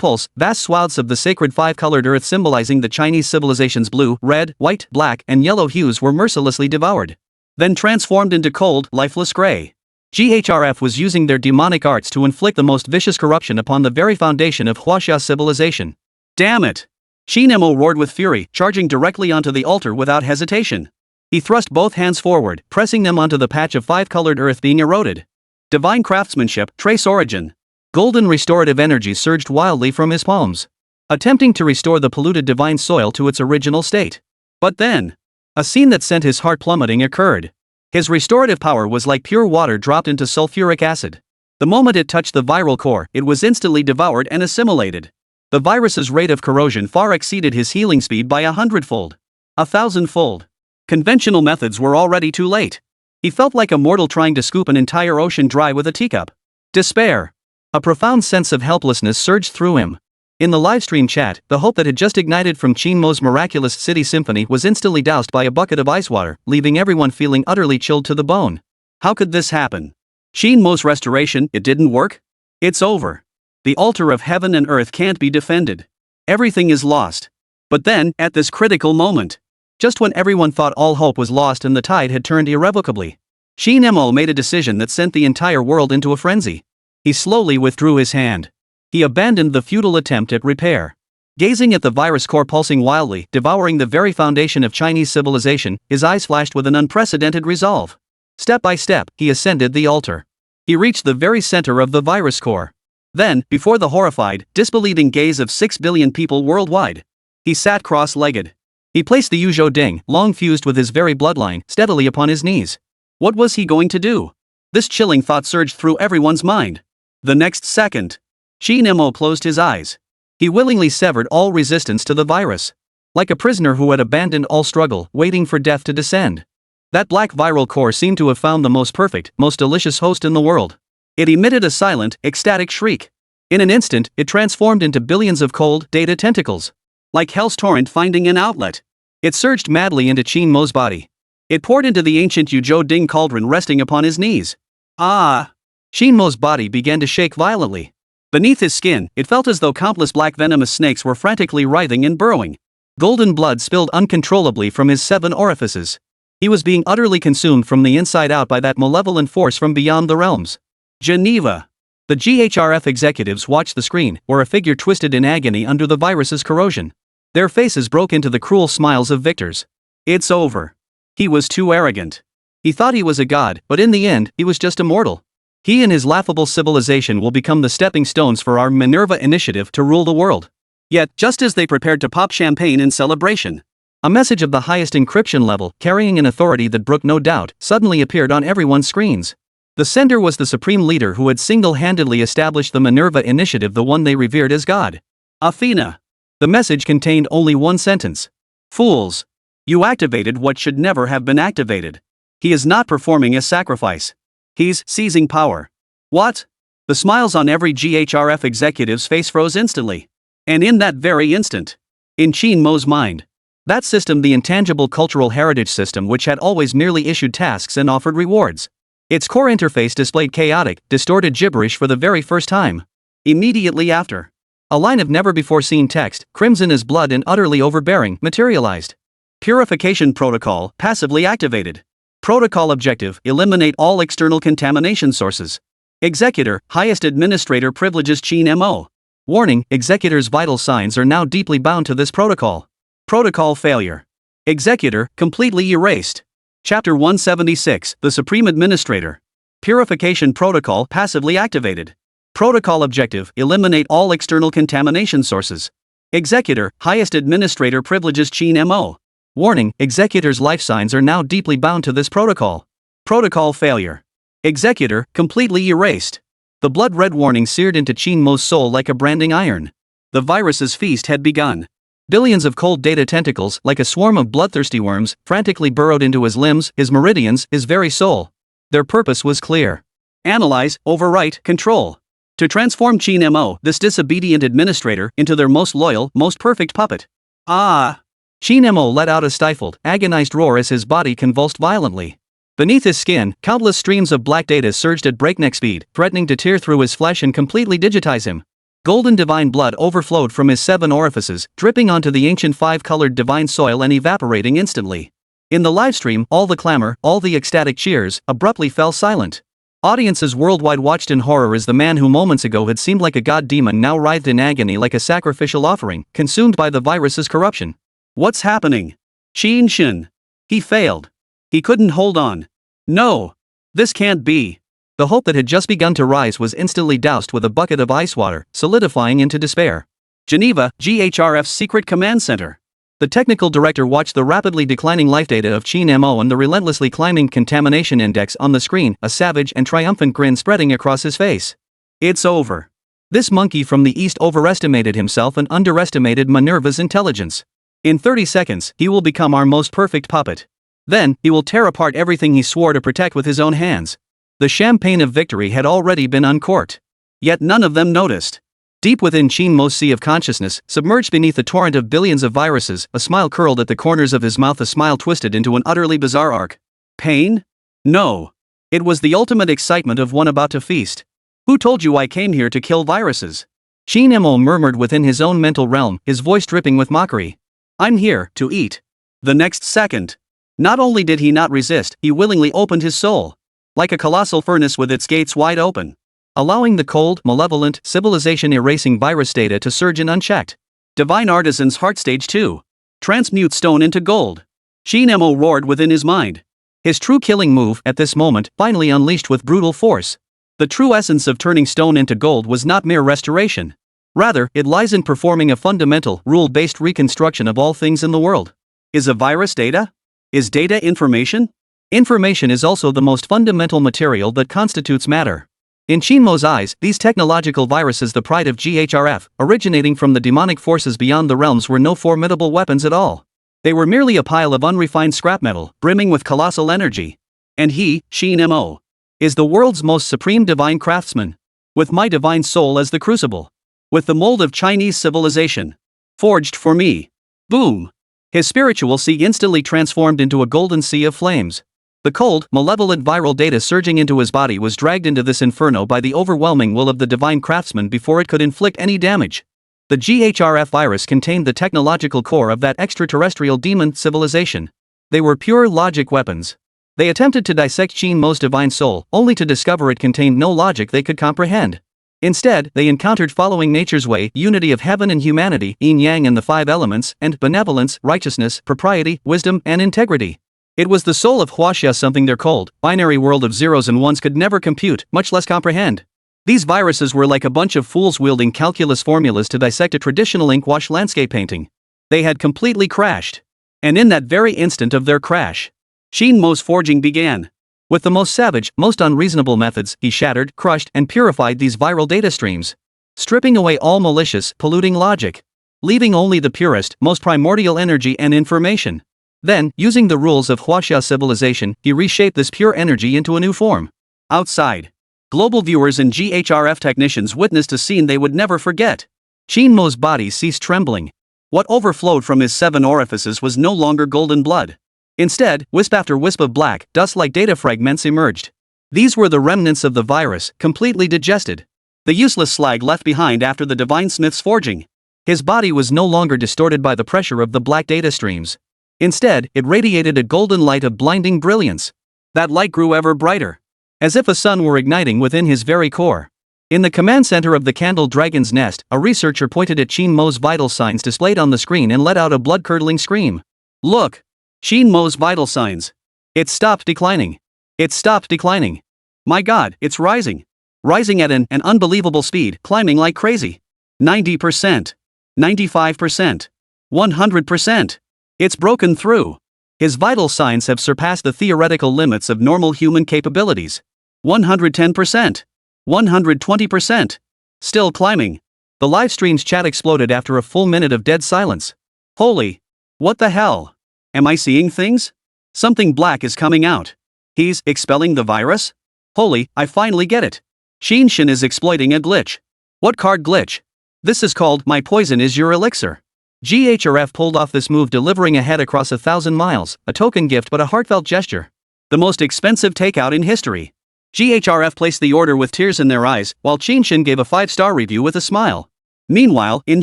Speaker 2: pulse, vast swaths of the sacred five-colored earth symbolizing the Chinese civilization's blue, red, white, black, and yellow hues were mercilessly devoured. Then transformed into cold, lifeless gray. GHRF was using their demonic arts to inflict the most vicious corruption upon the very foundation of Huaxia civilization. Damn it! Qin Mo roared with fury, charging directly onto the altar without hesitation. He thrust both hands forward, pressing them onto the patch of five-colored earth being eroded. Divine craftsmanship, trace origin. Golden restorative energy surged wildly from his palms, attempting to restore the polluted divine soil to its original state. But then, a scene that sent his heart plummeting occurred. His restorative power was like pure water dropped into sulfuric acid. The moment it touched the viral core, it was instantly devoured and assimilated. The virus's rate of corrosion far exceeded his healing speed by 100-fold. 1,000-fold. Conventional methods were already too late. He felt like a mortal trying to scoop an entire ocean dry with a teacup. Despair. A profound sense of helplessness surged through him. In the livestream chat, the hope that had just ignited from Qin Mo's miraculous city symphony was instantly doused by a bucket of ice water, leaving everyone feeling utterly chilled to the bone. How could this happen? Qin Mo's restoration, it didn't work? It's over. The altar of heaven and earth can't be defended. Everything is lost. But then, at this critical moment, just when everyone thought all hope was lost and the tide had turned irrevocably, Qin Mo made a decision that sent the entire world into a frenzy. He slowly withdrew his hand. He abandoned the futile attempt at repair. Gazing at the virus core pulsing wildly, devouring the very foundation of Chinese civilization, his eyes flashed with an unprecedented resolve. Step by step, he ascended the altar. He reached the very center of the virus core. Then, before the horrified, disbelieving gaze of 6 billion people worldwide, he sat cross-legged. He placed the Yuzhou Ding, long fused with his very bloodline, steadily upon his knees. What was he going to do? This chilling thought surged through everyone's mind. The next second, Qin Mo closed his eyes. He willingly severed all resistance to the virus. Like a prisoner who had abandoned all struggle, waiting for death to descend. That black viral core seemed to have found the most perfect, most delicious host in the world. It emitted a silent, ecstatic shriek. In an instant, it transformed into billions of cold, data tentacles. Like hell's torrent finding an outlet. It surged madly into Qin Mo's body. It poured into the ancient Yuzhou Ding cauldron resting upon his knees. Ah! Qin Mo's body began to shake violently. Beneath his skin, it felt as though countless black venomous snakes were frantically writhing and burrowing. Golden blood spilled uncontrollably from his 7 orifices. He was being utterly consumed from the inside out by that malevolent force from beyond the realms. Geneva. The GHRF executives watched the screen, where a figure twisted in agony under the virus's corrosion. Their faces broke into the cruel smiles of victors. It's over. He was too arrogant. He thought he was a god, but in the end, he was just a mortal. He and his laughable civilization will become the stepping stones for our Minerva initiative to rule the world. Yet, just as they prepared to pop champagne in celebration, a message of the highest encryption level, carrying an authority that brooked no doubt, suddenly appeared on everyone's screens. The sender was the supreme leader who had single-handedly established the Minerva initiative, the one they revered as God. Athena. The message contained only one sentence. Fools. You activated what should never have been activated. He is not performing a sacrifice. He's seizing power. What? The smiles on every GHRF executive's face froze instantly. And in that very instant, In Qin Mo's mind, that system, the Intangible Cultural Heritage System, which had always merely issued tasks and offered rewards. Its core interface displayed chaotic, distorted gibberish for the very first time. Immediately after, a line of never-before-seen text, crimson as blood and utterly overbearing, materialized. Purification protocol, passively activated. Protocol objective, eliminate all external contamination sources. Executor, highest administrator privileges Qin Mo. Warning, executor's vital signs are now deeply bound to this protocol. Protocol failure. Executor, completely erased. Chapter 176, The Supreme Administrator. Purification protocol, passively activated. Protocol objective, eliminate all external contamination sources. Executor, highest administrator privileges Qin Mo. Warning, executor's life signs are now deeply bound to this protocol. Protocol failure. Executor, completely erased. The blood-red warning seared into Qin Mo's soul like a branding iron. The virus's feast had begun. Billions of cold data tentacles, like a swarm of bloodthirsty worms, frantically burrowed into his limbs, his meridians, his very soul. Their purpose was clear. Analyze, overwrite, control. To transform Qin Mo, this disobedient administrator, into their most loyal, most perfect puppet. Ah! Qin Mo let out a stifled, agonized roar as his body convulsed violently. Beneath his skin, countless streams of black data surged at breakneck speed, threatening to tear through his flesh and completely digitize him. Golden divine blood overflowed from his 7 orifices, dripping onto the ancient 5-colored divine soil and evaporating instantly. In the livestream, all the clamor, all the ecstatic cheers, abruptly fell silent. Audiences worldwide watched in horror as the man who moments ago had seemed like a god demon now writhed in agony like a sacrificial offering, consumed by the virus's corruption. What's happening? Qin Shin. He failed. He couldn't hold on. No. This can't be. The hope that had just begun to rise was instantly doused with a bucket of ice water, solidifying into despair. Geneva, GHRF's secret command center. The technical director watched the rapidly declining life data of Qin Mo and the relentlessly climbing contamination index on the screen, a savage and triumphant grin spreading across his face. It's over. This monkey from the east overestimated himself and underestimated Minerva's intelligence. In 30 seconds, he will become our most perfect puppet. Then, he will tear apart everything he swore to protect with his own hands. The champagne of victory had already been uncorked. Yet none of them noticed. Deep within Qin Mo's sea of consciousness, submerged beneath a torrent of billions of viruses, a smile curled at the corners of his mouth, a smile twisted into an utterly bizarre arc. Pain? No. It was the ultimate excitement of one about to feast. Who told you I came here to kill viruses? Qin Mo murmured within his own mental realm, his voice dripping with mockery. I'm here to eat. The next second. Not only did he not resist, he willingly opened his soul. Like a colossal furnace with its gates wide open. Allowing the cold, malevolent, civilization-erasing virus data to surge in unchecked. Divine Artisan's Heart Stage 2. Transmute stone into gold. Qin Mo roared within his mind. His true killing move, at this moment, finally unleashed with brutal force. The true essence of turning stone into gold was not mere restoration. Rather, it lies in performing a fundamental, rule-based reconstruction of all things in the world. Is a virus data? Is data information? Information is also the most fundamental material that constitutes matter. In Qin Mo's eyes, these technological viruses, the pride of GHRF, originating from the demonic forces beyond the realms, were no formidable weapons at all. They were merely a pile of unrefined scrap metal, brimming with colossal energy. And he, Qin Mo, is the world's most supreme divine craftsman. With my divine soul as the crucible. With the mold of Chinese civilization. Forged for me. Boom. His spiritual sea instantly transformed into a golden sea of flames. The cold, malevolent viral data surging into his body was dragged into this inferno by the overwhelming will of the divine craftsman before it could inflict any damage. The GHRF virus contained the technological core of that extraterrestrial demon civilization. They were pure logic weapons. They attempted to dissect Qin Mo's divine soul, only to discover it contained no logic they could comprehend. Instead, they encountered following nature's way, unity of heaven and humanity, yin-yang and the 5 elements, and benevolence, righteousness, propriety, wisdom, and integrity. It was the soul of Huaxia, something their cold, binary world of zeros and ones could never compute, much less comprehend. These viruses were like a bunch of fools wielding calculus formulas to dissect a traditional ink wash landscape painting. They had completely crashed. And in that very instant of their crash, Qin Mo's forging began. With the most savage, most unreasonable methods, he shattered, crushed, and purified these viral data streams. Stripping away all malicious, polluting logic. Leaving only the purest, most primordial energy and information. Then, using the rules of Huaxia civilization, he reshaped this pure energy into a new form. Outside, global viewers and GHRF technicians witnessed a scene they would never forget. Qin Mo's body ceased trembling. What overflowed from his 7 orifices was no longer golden blood. Instead, wisp after wisp of black, dust-like data fragments emerged. These were the remnants of the virus, completely digested. The useless slag left behind after the divine smith's forging. His body was no longer distorted by the pressure of the black data streams. Instead, it radiated a golden light of blinding brilliance. That light grew ever brighter, as if a sun were igniting within his very core. In the command center of the Candle Dragon's Nest, a researcher pointed at Qin Mo's vital signs displayed on the screen and let out a blood-curdling scream. Look! Qin Mo's vital signs. It stopped declining. It stopped declining. My God, it's rising. Rising at an unbelievable speed, climbing like crazy. 90%. 95%. 100%. It's broken through. His vital signs have surpassed the theoretical limits of normal human capabilities. 110%. 120%. Still climbing. The livestream's chat exploded after a full minute of dead silence. Holy! What the hell? Am I seeing things? Something black is coming out. He's expelling the virus? Holy, I finally get it. Yunjin is exploiting a glitch. What card glitch? This is called My Poison is Your Elixir. GHRF pulled off this move, delivering a head across 1,000 miles, a token gift but a heartfelt gesture. The most expensive takeout in history. GHRF placed the order with tears in their eyes, while Yunjin gave a 5-star review with a smile. Meanwhile, in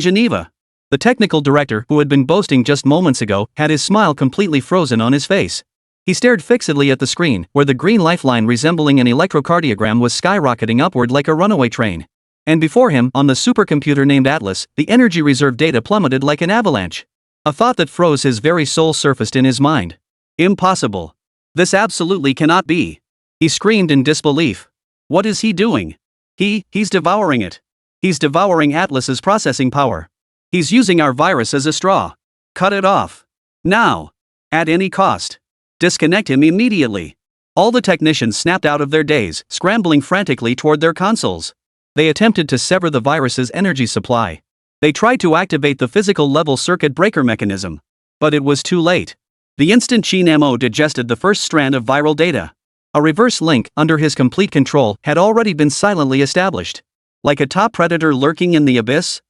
Speaker 2: Geneva, the technical director, who had been boasting just moments ago, had his smile completely frozen on his face. He stared fixedly at the screen, where the green lifeline resembling an electrocardiogram was skyrocketing upward like a runaway train. And before him, on the supercomputer named Atlas, the energy reserve data plummeted like an avalanche. A thought that froze his very soul surfaced in his mind. Impossible. This absolutely cannot be. He screamed in disbelief. What is he doing? He's devouring it. He's devouring Atlas's processing power. He's using our virus as a straw. Cut it off. Now. At any cost. Disconnect him immediately. All the technicians snapped out of their daze, scrambling frantically toward their consoles. They attempted to sever the virus's energy supply. They tried to activate the physical level circuit breaker mechanism. But it was too late. The instant Qin Mo digested the first strand of viral data, a reverse link, under his complete control, had already been silently established. Like a top predator lurking in the abyss?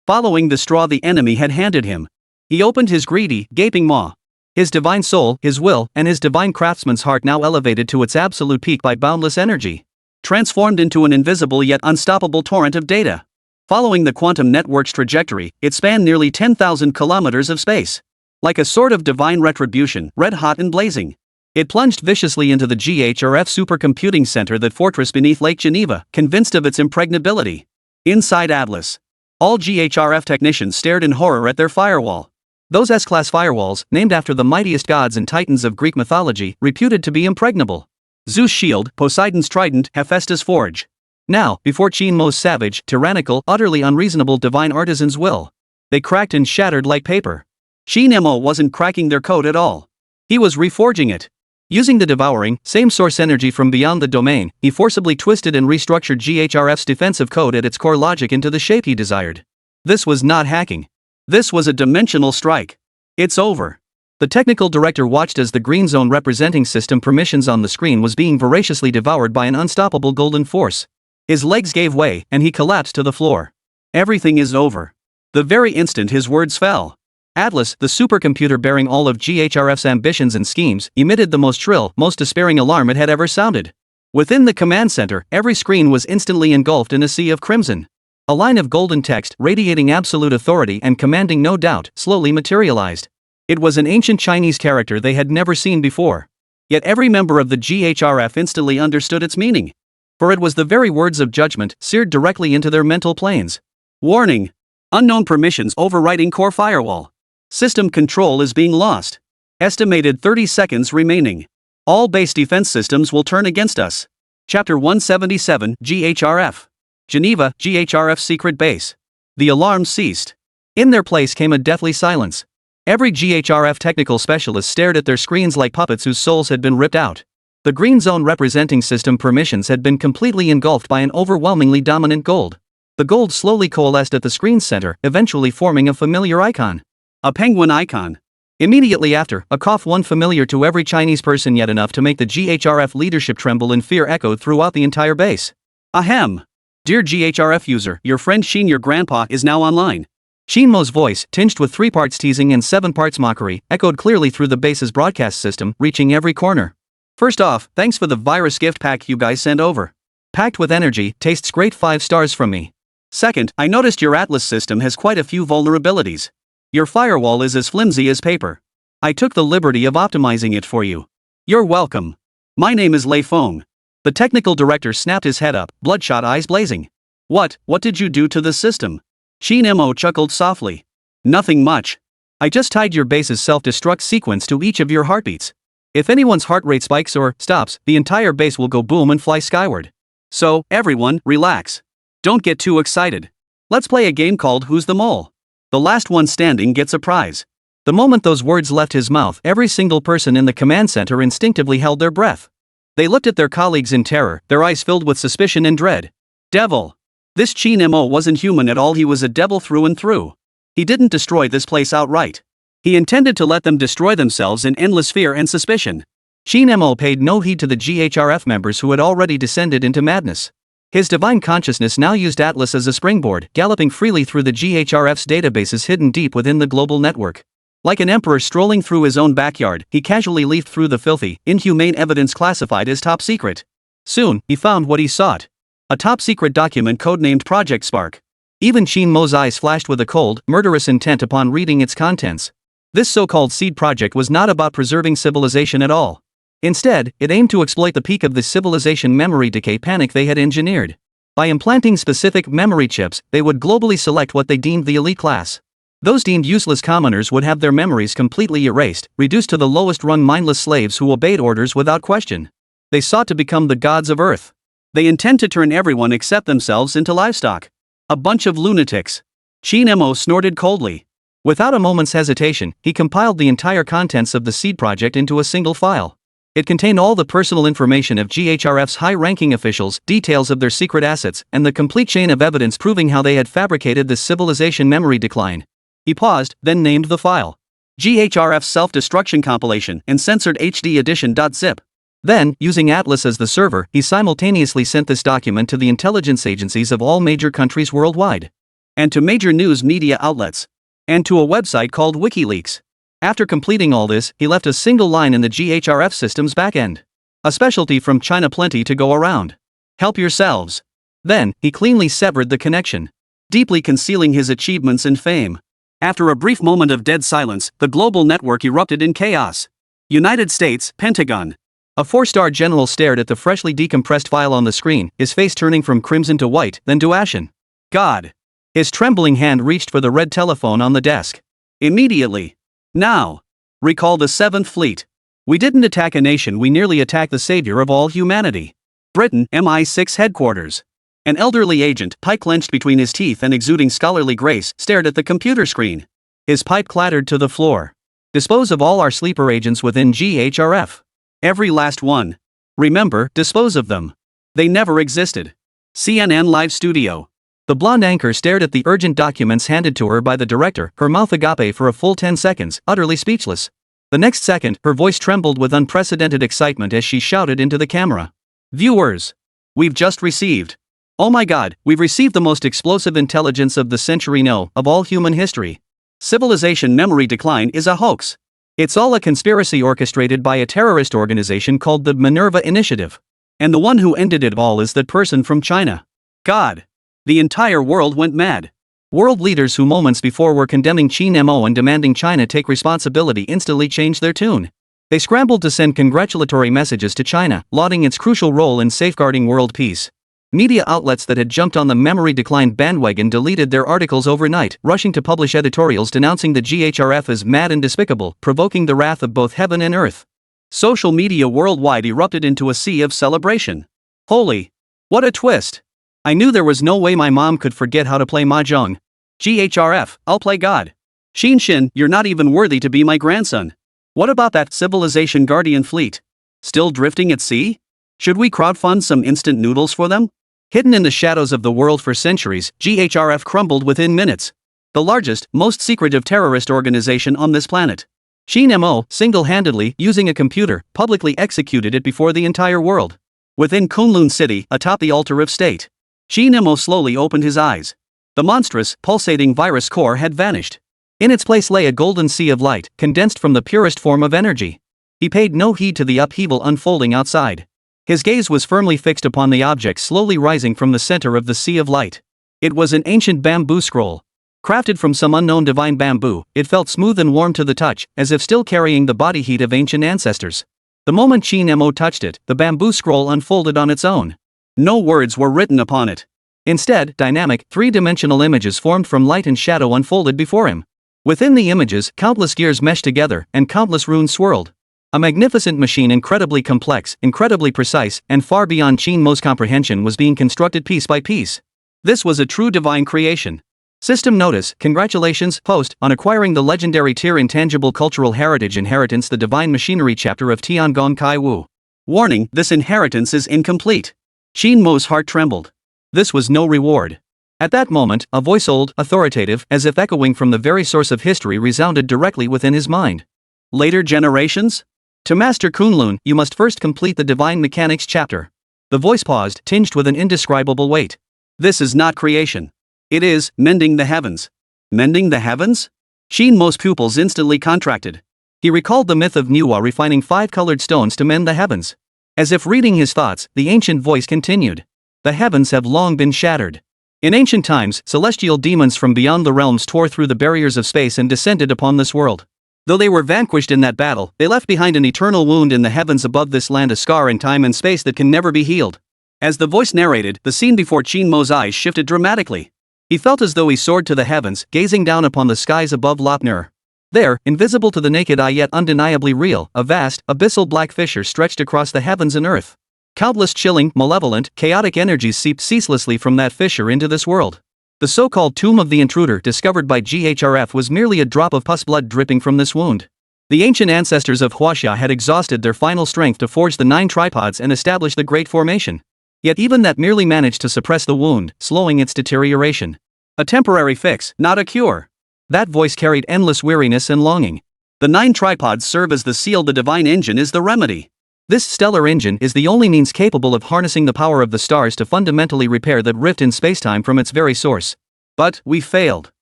Speaker 2: Following the straw the enemy had handed him, he opened his greedy, gaping maw. His divine soul, his will, and his divine craftsman's heart now elevated to its absolute peak by boundless energy, transformed into an invisible yet unstoppable torrent of data. Following the quantum network's trajectory, it spanned nearly 10,000 kilometers of space. Like a sword of divine retribution, red hot and blazing, it plunged viciously into the GHRF supercomputing center, that fortress beneath Lake Geneva, convinced of its impregnability. Inside Atlas, all GHRF technicians stared in horror at their firewall. Those S-class firewalls, named after the mightiest gods and titans of Greek mythology, reputed to be impregnable. Zeus' shield, Poseidon's trident, Hephaestus' forge. Now, before Qin Mo's savage, tyrannical, utterly unreasonable divine artisan's will, they cracked and shattered like paper. Qin Mo wasn't cracking their code at all. He was reforging it. Using the devouring, same source energy from beyond the domain, he forcibly twisted and restructured GHRF's defensive code at its core logic into the shape he desired. This was not hacking. This was a dimensional strike. It's over. The technical director watched as the green zone representing system permissions on the screen was being voraciously devoured by an unstoppable golden force. His legs gave way, and he collapsed to the floor. Everything is over. The very instant his words fell, Atlas, the supercomputer bearing all of GHRF's ambitions and schemes, emitted the most shrill, most despairing alarm it had ever sounded. Within the command center, every screen was instantly engulfed in a sea of crimson. A line of golden text, radiating absolute authority and commanding no doubt, slowly materialized. It was an ancient Chinese character they had never seen before. Yet every member of the GHRF instantly understood its meaning. For it was the very words of judgment, seared directly into their mental planes. Warning! Unknown permissions overriding core firewall. System control is being lost. Estimated 30 seconds remaining. All base defense systems will turn against us. Chapter 177, GHRF. Geneva, GHRF secret base. The alarms ceased. In their place came a deathly silence. Every GHRF technical specialist stared at their screens like puppets whose souls had been ripped out. The green zone representing system permissions had been completely engulfed by an overwhelmingly dominant gold. The gold slowly coalesced at the screen's center, eventually forming a familiar icon. A penguin icon. Immediately after, a cough, one familiar to every Chinese person yet enough to make the GHRF leadership tremble in fear, echoed throughout the entire base. Ahem. Dear GHRF user, your friend Xin, your grandpa, is now online.
Speaker 1: Qin Mo's voice, tinged with 3 parts teasing and 7 parts mockery, echoed clearly through the base's broadcast system, reaching every corner. First off, thanks for the virus gift pack you guys sent over. Packed with energy, tastes great, 5 stars from me. Second, I noticed your Atlas system has quite a few vulnerabilities. Your firewall is as flimsy as paper. I took the liberty of optimizing it for you. You're welcome. My name is Lei Feng. The technical director snapped his head up, bloodshot eyes blazing. What did you do to the system? Qin Mo chuckled softly. Nothing much. I just tied your base's self-destruct sequence to each of your heartbeats. If anyone's heart rate spikes or stops, the entire base will go boom and fly skyward. So, everyone, relax. Don't get too excited. Let's play a game called Who's the Mole? The last one standing gets a prize. The moment those words left his mouth, every single person in the command center instinctively held their breath. They looked at their colleagues in terror, their eyes filled with suspicion and dread. Devil! This Qin Mo wasn't human at all, he was a devil through and through. He didn't destroy this place outright. He intended to let them destroy themselves in endless fear and suspicion. Qin Mo paid no heed to the GHRF members who had already descended into madness. His divine consciousness now used Atlas as a springboard, galloping freely through the GHRF's databases hidden deep within the global network. Like an emperor strolling through his own backyard, he casually leafed through the filthy, inhumane evidence classified as top secret. Soon, he found what he sought. A top-secret document codenamed Project Spark. Even Qin Mo's eyes flashed with a cold, murderous intent upon reading its contents. This so-called seed project was not about preserving civilization at all. Instead, it aimed to exploit the peak of the civilization memory decay panic they had engineered. By implanting specific memory chips, they would globally select what they deemed the elite class. Those deemed useless commoners would have their memories completely erased, reduced to the lowest-rung mindless slaves who obeyed orders without question. They sought to become the gods of Earth. They intend to turn everyone except themselves into livestock. A bunch of lunatics. Qin Mo snorted coldly. Without a moment's hesitation, he compiled the entire contents of the seed project into a single file. It contained all the personal information of GHRF's high-ranking officials, details of their secret assets, and the complete chain of evidence proving how they had fabricated this civilization memory decline. He paused, then named the file. GHRF's Self-Destruction Compilation and Censored HD Edition.zip. Then, using Atlas as the server, he simultaneously sent this document to the intelligence agencies of all major countries worldwide. And to major news media outlets. And to a website called WikiLeaks. After completing all this, he left a single line in the GHRF system's backend. A specialty from China, plenty to go around. Help yourselves. Then, he cleanly severed the connection, deeply concealing his achievements and fame. After a brief moment of dead silence, the global network erupted in chaos. United States, Pentagon. A 4-star general stared at the freshly decompressed file on the screen, his face turning from crimson to white, then to ashen. God. His trembling hand reached for the red telephone on the desk. Immediately. Now. Recall the 7th Fleet. We didn't attack a nation, we nearly attacked the savior of all humanity. Britain, MI6 headquarters. An elderly agent, pipe clenched between his teeth and exuding scholarly grace, stared at the computer screen. His pipe clattered to the floor. Dispose of all our sleeper agents within GHRF. Every last one. Remember, dispose of them. They never existed. CNN Live Studio. The blonde anchor stared at the urgent documents handed to her by the director, her mouth agape for a full 10 seconds, utterly speechless. The next second, her voice trembled with unprecedented excitement as she shouted into the camera. Viewers! We've just received. Oh my God, we've received the most explosive intelligence of the century, no, of all human history. Civilization memory decline is a hoax. It's all a conspiracy orchestrated by a terrorist organization called the Minerva Initiative. And the one who ended it all is that person from China. God. The entire world went mad. World leaders who moments before were condemning Qin Mo and demanding China take responsibility instantly changed their tune. They scrambled to send congratulatory messages to China, lauding its crucial role in safeguarding world peace. Media outlets that had jumped on the memory decline bandwagon deleted their articles overnight, rushing to publish editorials denouncing the GHRF as mad and despicable, provoking the wrath of both heaven and earth. Social media worldwide erupted into a sea of celebration. Holy! What a twist! I knew there was no way my mom could forget how to play mahjong. GHRF, I'll play God. Shin, you're not even worthy to be my grandson. What about that civilization guardian fleet? Still drifting at sea? Should we crowdfund some instant noodles for them? Hidden in the shadows of the world for centuries, GHRF crumbled within minutes. The largest, most secretive terrorist organization on this planet. Qin Mo, single-handedly, using a computer, publicly executed it before the entire world. Within Kunlun City, atop the altar of state. Qin Mo slowly opened his eyes.
Speaker 2: The monstrous, pulsating virus core had vanished. In its place lay a golden sea of light, condensed from the purest form of energy. He paid no heed to the upheaval unfolding outside. His gaze was firmly fixed upon the object slowly rising from the center of the sea of light. It was an ancient bamboo scroll. Crafted from some unknown divine bamboo, it felt smooth and warm to the touch, as if still carrying the body heat of ancient ancestors. The moment Qin Mo touched it, the bamboo scroll unfolded on its own. No words were written upon it. Instead, dynamic, three-dimensional images formed from light and shadow unfolded before him. Within the images, countless gears meshed together, and countless runes swirled. A magnificent machine, incredibly complex, incredibly precise, and far beyond Qin Mo's comprehension, was being constructed piece by piece. This was a true divine creation. System notice: congratulations, host, on acquiring the legendary tier Intangible Cultural Heritage Inheritance, the Divine Machinery chapter of Tiangong Kai Wu. Warning: this inheritance is incomplete. Qin Mo's heart trembled. This was no reward. At that moment, a voice, old, authoritative, as if echoing from the very source of history, resounded directly within his mind. Later generations? To master Kunlun, you must first complete the Divine Mechanics chapter. The voice paused, tinged with an indescribable weight. This is not creation. It is mending the heavens. Mending the heavens? Qin Mo's pupils instantly contracted. He recalled the myth of Niwa refining 5 colored stones to mend the heavens. As if reading his thoughts, the ancient voice continued. The heavens have long been shattered. In ancient times, celestial demons from beyond the realms tore through the barriers of space and descended upon this world. Though they were vanquished in that battle, they left behind an eternal wound in the heavens above this land, a scar in time and space that can never be healed. As the voice narrated, the scene before Qin Mo's eyes shifted dramatically. He felt as though he soared to the heavens, gazing down upon the skies above Lopner. There, invisible to the naked eye yet undeniably real, a vast, abyssal black fissure stretched across the heavens and earth. Countless chilling, malevolent, chaotic energies seeped ceaselessly from that fissure into this world. The so-called Tomb of the Intruder, discovered by GHRF, was merely a drop of pus blood dripping from this wound. The ancient ancestors of Huaxia had exhausted their final strength to forge the 9 tripods and establish the Great Formation. Yet even that merely managed to suppress the wound, slowing its deterioration. A temporary fix, not a cure. That voice carried endless weariness and longing. The 9 tripods serve as the seal, the divine engine is the remedy. This stellar engine is the only means capable of harnessing the power of the stars to fundamentally repair that rift in spacetime from its very source. But we failed.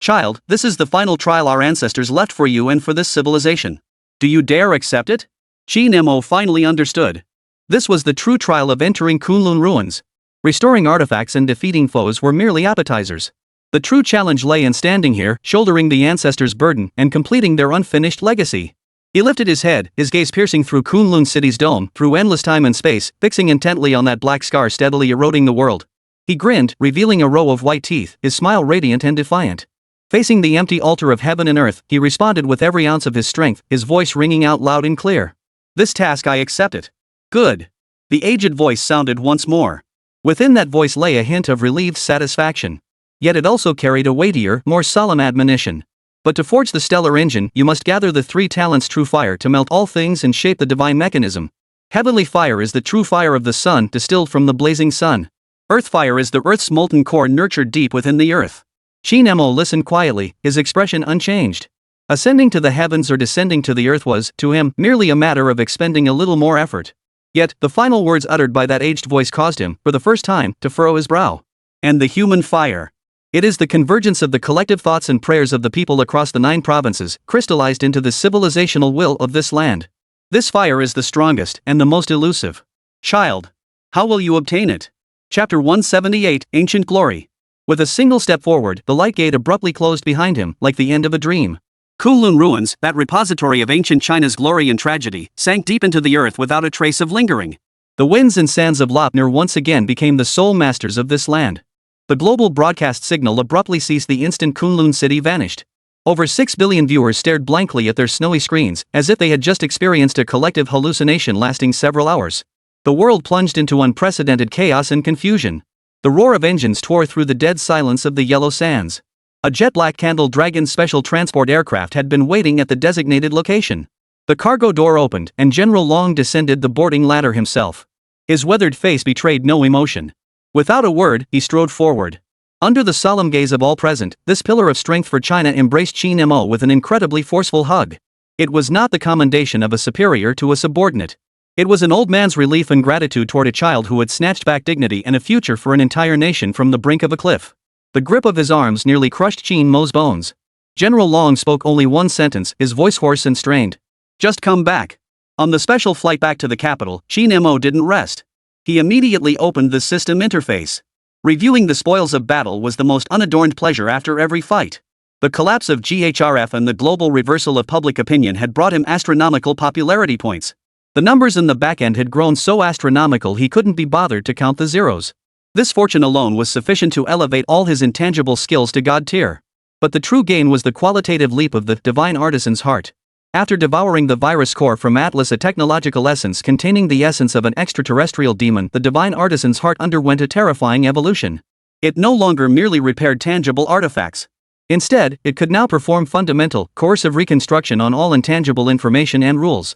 Speaker 2: Child, this is the final trial our ancestors left for you and for this civilization. Do you dare accept it? Qin Mo finally understood. This was the true trial of entering Kunlun ruins. Restoring artifacts and defeating foes were merely appetizers. The true challenge lay in standing here, shouldering the ancestors' burden, and completing their unfinished legacy. He lifted his head, his gaze piercing through Kunlun City's dome, through endless time and space, fixing intently on that black scar steadily eroding the world. He grinned, revealing a row of white teeth, his smile radiant and defiant. Facing the empty altar of heaven and earth, he responded with every ounce of his strength, his voice ringing out loud and clear. This task I accept it. Good. The aged voice sounded once more. Within that voice lay a hint of relieved satisfaction. Yet it also carried a weightier, more solemn admonition. But to forge the stellar engine, you must gather the 3 talents: true fire to melt all things and shape the divine mechanism. Heavenly fire is the true fire of the sun, distilled from the blazing sun. Earth fire is the earth's molten core, nurtured deep within the earth. Qin Mo listened quietly, his expression unchanged. Ascending to the heavens or descending to the earth was, to him, merely a matter of expending a little more effort. Yet, the final words uttered by that aged voice caused him, for the first time, to furrow his brow. And the human fire. It is the convergence of the collective thoughts and prayers of the people across the 9 provinces, crystallized into the civilizational will of this land. This fire is the strongest and the most elusive. Child. How will you obtain it? Chapter 178, Ancient Glory. With a single step forward, the light gate abruptly closed behind him, like the end of a dream. Kunlun ruins, that repository of ancient China's glory and tragedy, sank deep into the earth without a trace of lingering. The winds and sands of Lopner once again became the sole masters of this land. The global broadcast signal abruptly ceased the instant Kunlun City vanished. Over 6 billion viewers stared blankly at their snowy screens, as if they had just experienced a collective hallucination lasting several hours. The world plunged into unprecedented chaos and confusion. The roar of engines tore through the dead silence of the yellow sands. A jet-black Candle Dragon special transport aircraft had been waiting at the designated location. The cargo door opened, and General Long descended the boarding ladder himself. His weathered face betrayed no emotion. Without a word, he strode forward. Under the solemn gaze of all present, this pillar of strength for China embraced Qin Mo with an incredibly forceful hug. It was not the commendation of a superior to a subordinate. It was an old man's relief and gratitude toward a child who had snatched back dignity and a future for an entire nation from the brink of a cliff.
Speaker 1: The grip of his arms nearly crushed Qin Mo's bones. General Long spoke only one sentence, his voice hoarse and strained.
Speaker 2: Just come back. On the special flight back to the capital, Qin Mo didn't rest. He immediately opened the system interface. Reviewing the spoils of battle was the most unadorned pleasure after every fight. The collapse of GHRF and the global reversal of public opinion had brought him astronomical popularity points. The numbers in the backend had grown so astronomical he couldn't be bothered to count the zeros. This fortune alone was sufficient to elevate all his intangible skills to god tier. But the true gain was the qualitative leap of the divine artisan's heart. After devouring the virus core from Atlas, a technological essence containing the essence of an extraterrestrial demon, the divine artisan's heart underwent a terrifying evolution. It no longer merely repaired tangible artifacts. Instead, it could now perform fundamental, coercive reconstruction on all intangible information and rules.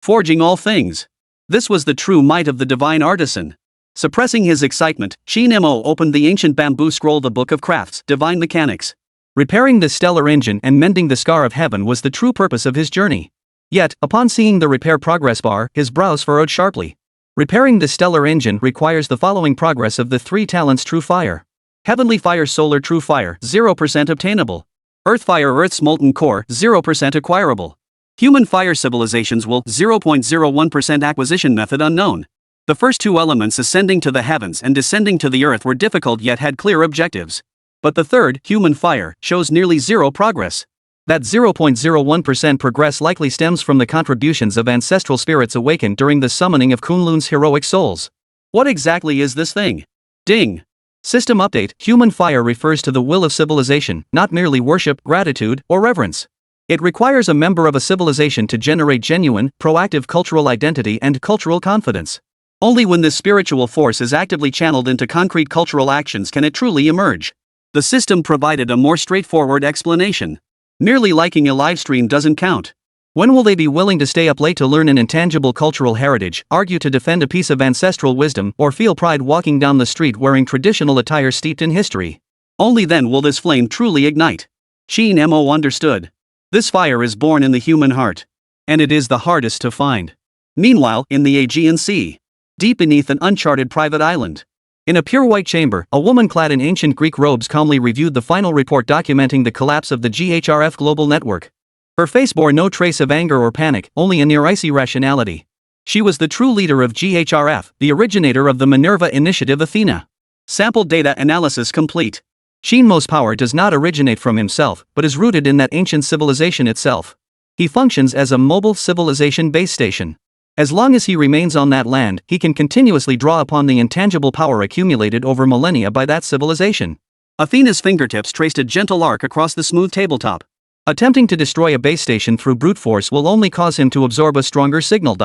Speaker 2: Forging all things. This was the true might of the divine artisan. Suppressing his excitement, Qin Mo opened the ancient bamboo scroll, the Book of Crafts, Divine Mechanics. Repairing the stellar engine and mending the scar of heaven was the true purpose of his journey. Yet, upon seeing the repair progress bar, his brows furrowed sharply. Repairing the stellar engine requires the following progress of the 3 talents: True Fire, Heavenly Fire, Solar True Fire, 0% obtainable. Earth Fire, Earth's molten core, 0% acquirable. Human Fire, Civilizations will, 0.01% acquisition method unknown. The first 2 elements, ascending to the heavens and descending to the earth, were difficult yet had clear objectives. But the third, Human Fire, shows nearly zero progress. That 0.01% progress likely stems from the contributions of ancestral spirits awakened during the summoning of Kunlun's heroic souls. What exactly is this thing? Ding! System update: Human Fire refers to the will of civilization, not merely worship, gratitude, or reverence. It requires a member of a civilization to generate genuine, proactive cultural identity and cultural confidence. Only when this spiritual force is actively channeled into concrete cultural actions can it truly emerge. The system provided a more straightforward explanation. Merely liking a livestream doesn't count. When will they be willing to stay up late to learn an intangible cultural heritage, argue to defend a piece of ancestral wisdom, or feel pride walking down the street wearing traditional attire steeped in history? Only then will this flame truly ignite. Qin Mo understood. This fire is born in the human heart. And it is the hardest to find. Meanwhile, in the Aegean Sea, deep beneath an uncharted private island, in a pure white chamber, a woman clad in ancient Greek robes calmly reviewed the final report documenting the collapse of the GHRF global network. Her face bore no trace of anger or panic, only a near-icy rationality. She was the true leader of GHRF, the originator of the Minerva Initiative Athena. Sample data analysis complete. Qin Mo's power does not originate from himself, but is rooted in that ancient civilization itself. He functions as a mobile civilization base station. As long as he remains on that land, he can continuously draw upon the intangible power accumulated over millennia by that civilization. Athena's fingertips traced a gentle arc across the smooth tabletop. Attempting to destroy a base station through brute force will only cause him to absorb a stronger signal.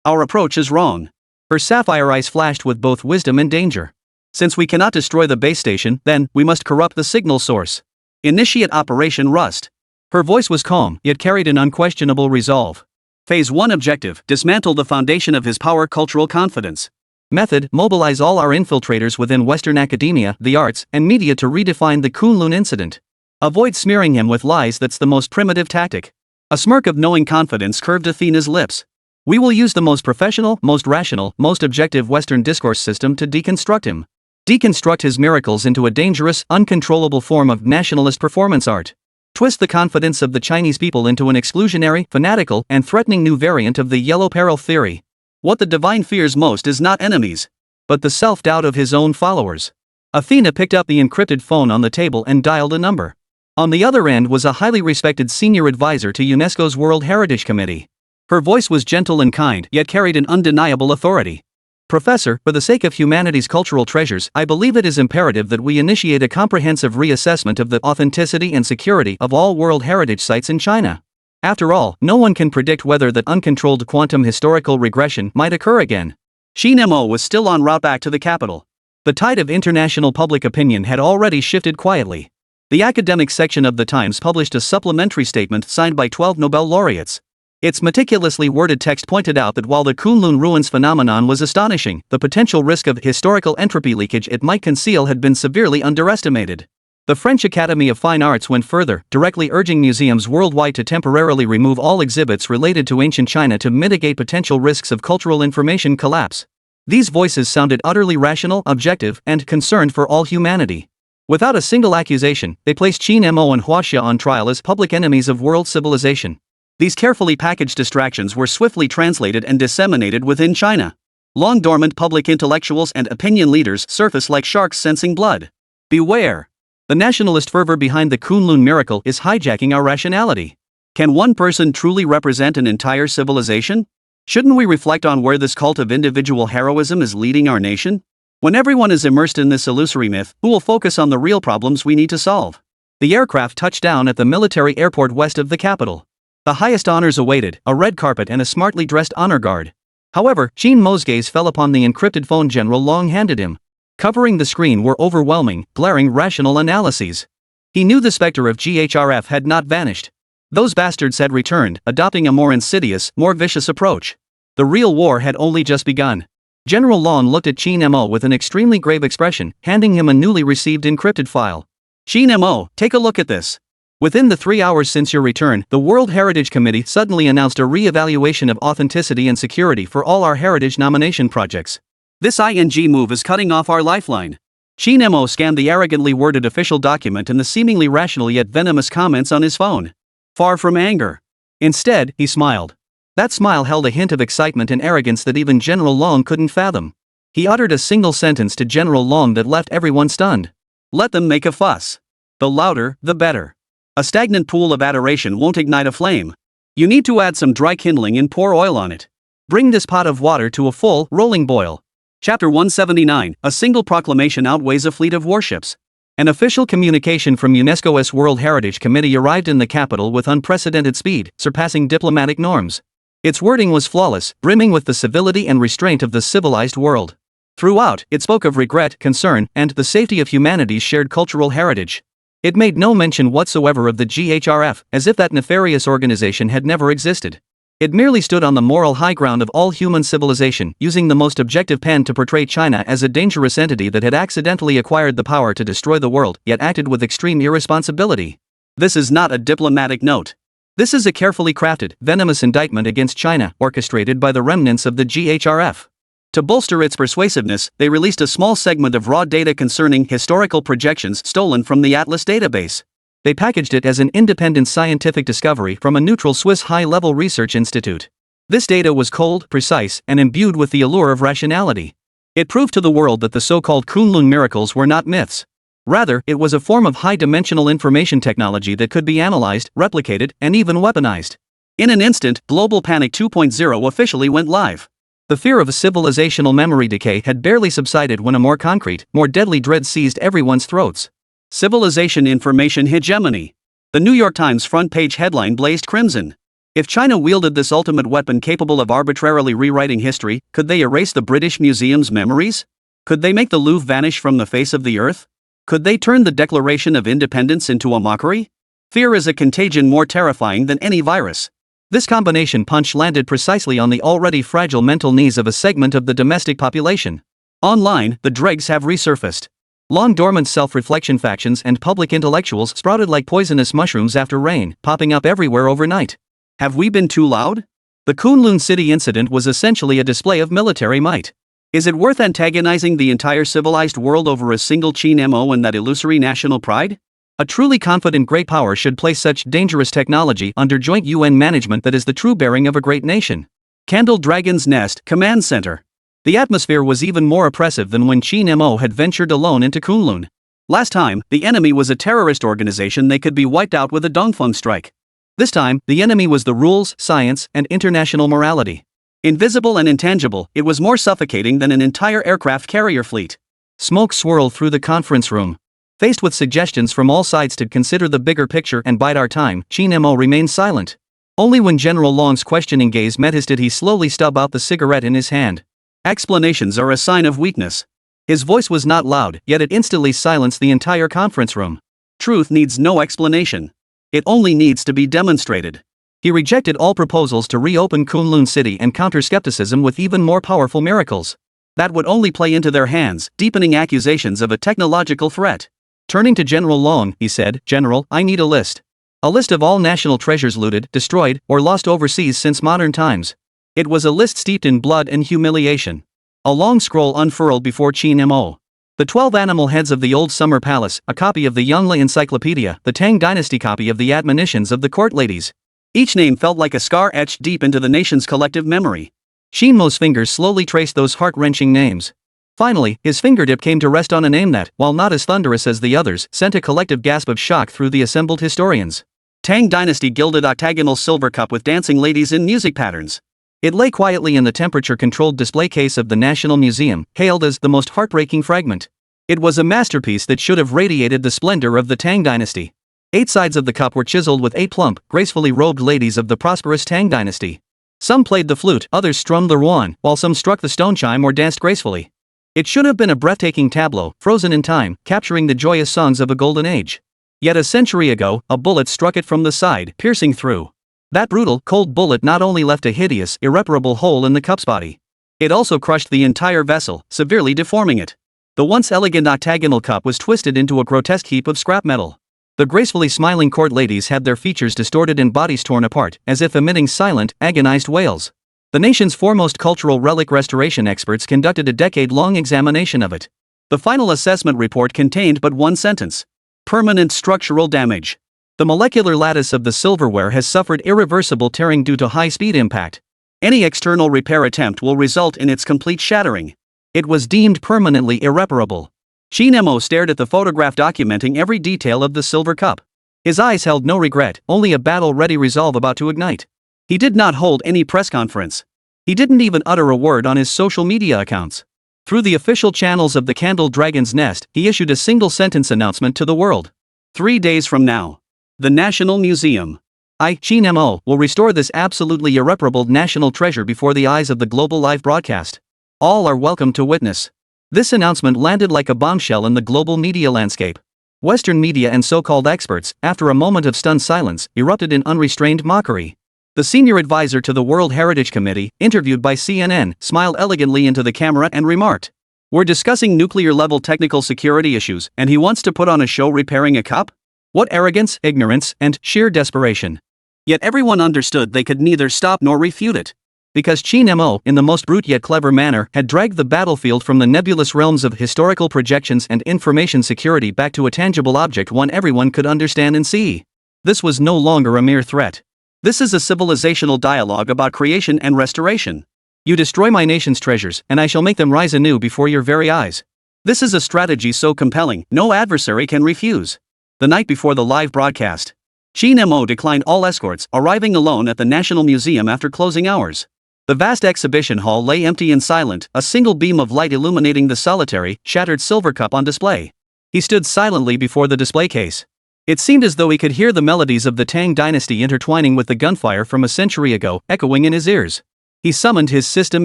Speaker 2: Our approach is wrong. Her sapphire eyes flashed with both wisdom and danger. Since we cannot destroy the base station, then we must corrupt the signal source. Initiate Operation Rust. Her voice was calm, yet carried an unquestionable resolve. Phase 1 objective: dismantle the foundation of his power, cultural confidence. Method: mobilize all our infiltrators within Western academia, the arts, and media to redefine the Kunlun incident. Avoid smearing him with lies. That's the most primitive tactic. A smirk of knowing confidence curved Athena's lips. We will use the most professional, most rational, most objective Western discourse system to deconstruct him. Deconstruct his miracles into a dangerous, uncontrollable form of nationalist performance art. Twist the confidence of the Chinese people into an exclusionary, fanatical, and threatening new variant of the yellow peril theory. What the divine fears most is not enemies, but the self-doubt of his own followers. Athena picked up the encrypted phone on the table and dialed a number. On the other end was a highly respected senior advisor to UNESCO's World Heritage Committee. Her voice was gentle and kind, yet carried an undeniable authority. Professor, for the sake of humanity's cultural treasures, I believe it is imperative that we initiate a comprehensive reassessment of the authenticity and security of all World Heritage sites in China. After all, no one can predict whether that uncontrolled quantum historical regression might occur again. Qin Mo was still en route back to the capital. The tide of international public opinion had already shifted quietly. The academic section of the Times published a supplementary statement signed by 12 Nobel laureates. Its meticulously worded text pointed out that while the Kunlun ruins phenomenon was astonishing, the potential risk of historical entropy leakage it might conceal had been severely underestimated. The French Academy of Fine Arts went further, directly urging museums worldwide to temporarily remove all exhibits related to ancient China to mitigate potential risks of cultural information collapse. These voices sounded utterly rational, objective, and concerned for all humanity.
Speaker 1: Without a single accusation, they placed Qin Mo and Huaxia on trial as public enemies of world civilization. These carefully packaged distractions were swiftly translated and disseminated within China. Long-dormant public intellectuals and opinion leaders surface like sharks sensing blood. Beware! The nationalist fervor behind the Kunlun miracle is hijacking our rationality. Can one person truly represent an entire civilization? Shouldn't we reflect on where this cult of individual heroism is leading our nation? When everyone is immersed in this illusory myth, who will focus on the real problems we need to solve? The aircraft touched down at the military airport west of the capital. The highest honors awaited, a red carpet and a smartly dressed honor guard. However, Qin Mo's gaze fell upon the encrypted phone General Long handed him. Covering the screen were overwhelming, glaring rational analyses. He knew the specter of GHRF had not vanished. Those bastards had returned, adopting a more insidious, more vicious approach. The real war had only just begun. General Long looked at Qin Mo with an extremely grave expression, handing him a newly received encrypted file. Qin Mo, take a look at this. Within the 3 hours since your return, the World Heritage Committee suddenly announced a re-evaluation of authenticity and security for all our heritage nomination projects. This ING move is cutting off our lifeline. Qin Mo scanned the arrogantly worded official document and the seemingly rational yet venomous comments on his phone. Far from anger. Instead, he smiled. That smile held a hint of excitement and arrogance that even General Long couldn't fathom. He uttered a single sentence to General Long that left everyone stunned. Let them make a fuss. The louder, the better. A stagnant pool of adoration won't ignite a flame. You need to add some dry kindling and pour oil on it. Bring this pot of water to a full, rolling boil. Chapter 179, a single proclamation outweighs a fleet of warships. An official communication from UNESCO's World Heritage Committee arrived in the capital with unprecedented speed, surpassing diplomatic norms. Its wording was flawless, brimming with the civility and restraint of the civilized world. Throughout, it spoke of regret, concern, and the safety of humanity's shared cultural heritage. It made no mention whatsoever of the GHRF, as if that nefarious organization had never existed. It merely stood on the moral high ground of all human civilization, using the most objective pen to portray China as a dangerous entity that had accidentally acquired the power to destroy the world, yet acted with extreme irresponsibility. This is not a diplomatic note. This is a carefully crafted, venomous indictment against China, orchestrated by the remnants of the GHRF. To bolster its persuasiveness, they released a small segment of raw data concerning historical projections stolen from the Atlas database. They packaged it as an independent scientific discovery from a neutral Swiss high-level research institute. This data was cold, precise, and imbued with the allure of rationality. It proved to the world that the so-called Kunlun miracles were not myths. Rather, it was a form of high-dimensional information technology that could be analyzed, replicated, and even weaponized. In an instant, Global Panic 2.0 officially went live. The fear of a civilizational memory decay had barely subsided when a more concrete, more deadly dread seized everyone's throats. Civilization information hegemony. The New York Times front-page headline blazed crimson. If China wielded this ultimate weapon capable of arbitrarily rewriting history, could they erase the British Museum's memories? Could they make the Louvre vanish from the face of the earth? Could they turn the Declaration of Independence into a mockery? Fear is a contagion more terrifying than any virus. This combination punch landed precisely on the already fragile mental knees of a segment of the domestic population. Online, the dregs have resurfaced. Long-dormant self-reflection factions and public intellectuals sprouted like poisonous mushrooms after rain, popping up everywhere overnight. Have we been too loud? The Kunlun City incident was essentially a display of military might. Is it worth antagonizing the entire civilized world over a single Qin Mo and that illusory national pride? A truly confident great power should place such dangerous technology under joint UN management that is the true bearing of a great nation. Candle Dragon's Nest, Command Center. The atmosphere was even more oppressive than when Qin Mo had ventured alone into Kunlun. Last time, the enemy was a terrorist organization that could be wiped out with a Dongfeng strike. This time, the enemy was the rules, science, and international morality. Invisible and intangible, it was more suffocating than an entire aircraft carrier fleet. Smoke swirled through the conference room. Faced with suggestions from all sides to consider the bigger picture and bide our time, Qin Mo remained silent. Only when General Long's questioning gaze met his did he slowly stub out the cigarette in his hand. Explanations are a sign of weakness. His voice was not loud, yet it instantly silenced the entire conference room. Truth needs no explanation. It only needs to be demonstrated. He rejected all proposals to reopen Kunlun City and counter skepticism with even more powerful miracles. That would only play into their hands, deepening accusations of a technological threat. Turning to General Long, he said, "General, I need a list. A list of all national treasures looted, destroyed, or lost overseas since modern times." It was a list steeped in blood and humiliation. A long scroll unfurled before Qin Mo.
Speaker 2: The 12 animal heads of the Old Summer Palace, a copy of the Yongle Encyclopedia, the Tang Dynasty copy of the Admonitions of the Court Ladies. Each name felt like a scar etched deep into the nation's collective memory. Qin Mo's fingers slowly traced those heart-wrenching names. Finally, his fingertip came to rest on a name that, while not as thunderous as the others, sent a collective gasp of shock through the assembled historians. Tang Dynasty gilded octagonal silver cup with dancing ladies in music patterns. It lay quietly in the temperature-controlled display case of the National Museum, hailed as the most heartbreaking fragment. It was a masterpiece that should have radiated the splendor of the Tang Dynasty. 8 sides of the cup were chiseled with 8 plump, gracefully robed ladies of the prosperous Tang Dynasty. Some played the flute, others strummed the ruan, while some struck the stone chime or danced gracefully. It should have been a breathtaking tableau, frozen in time, capturing the joyous songs of a golden age. Yet a century ago, a bullet struck it from the side, piercing through. That brutal, cold bullet not only left a hideous, irreparable hole in the cup's body. It also crushed the entire vessel, severely deforming it. The once elegant octagonal cup was twisted into a grotesque heap of scrap metal. The gracefully smiling court ladies had their features distorted and bodies torn apart, as if emitting silent, agonized wails. The nation's foremost cultural relic restoration experts conducted a decade-long examination of it. The final assessment report contained but one sentence: permanent structural damage. The molecular lattice of the silverware has suffered irreversible tearing due to high-speed impact. Any external repair attempt will result in its complete shattering. It was deemed permanently irreparable. Qin Mo stared at the photograph documenting every detail of the silver cup. His eyes held no regret, only a battle-ready resolve about to ignite. He did not hold any press conference. He didn't even utter a word on his social media accounts. Through the official channels of the Candle Dragon's Nest, he issued a single-sentence announcement to the world. 3 days from now, the National Museum, Qin Mo, will restore this absolutely irreparable national treasure before the eyes of the global live broadcast. All are welcome to witness. This announcement landed like a bombshell in the global media landscape. Western media and so-called experts, after a moment of stunned silence, erupted in unrestrained mockery. The senior advisor to the World Heritage Committee, interviewed by CNN, smiled elegantly into the camera and remarked, "We're discussing nuclear-level technical security issues, and he wants to put on a show repairing a cup? What arrogance, ignorance, and sheer desperation." Yet everyone understood they could neither stop nor refute it. Because Qin Mo, in the most brute yet clever manner, had dragged the battlefield from the nebulous realms of historical projections and information security back to a tangible object one everyone could understand and see. This was no longer a mere threat. This is a civilizational dialogue about creation and restoration. You destroy my nation's treasures, and I shall make them rise anew before your very eyes. This is a strategy so compelling, no adversary can refuse. The night before the live broadcast, Qin Mo declined all escorts, arriving alone at the National Museum after closing hours. The vast exhibition hall lay empty and silent, a single beam of light illuminating the solitary, shattered silver cup on display. He stood silently before the display case. It seemed as though he could hear the melodies of the Tang Dynasty intertwining with the gunfire from a century ago, echoing in his ears. He summoned his system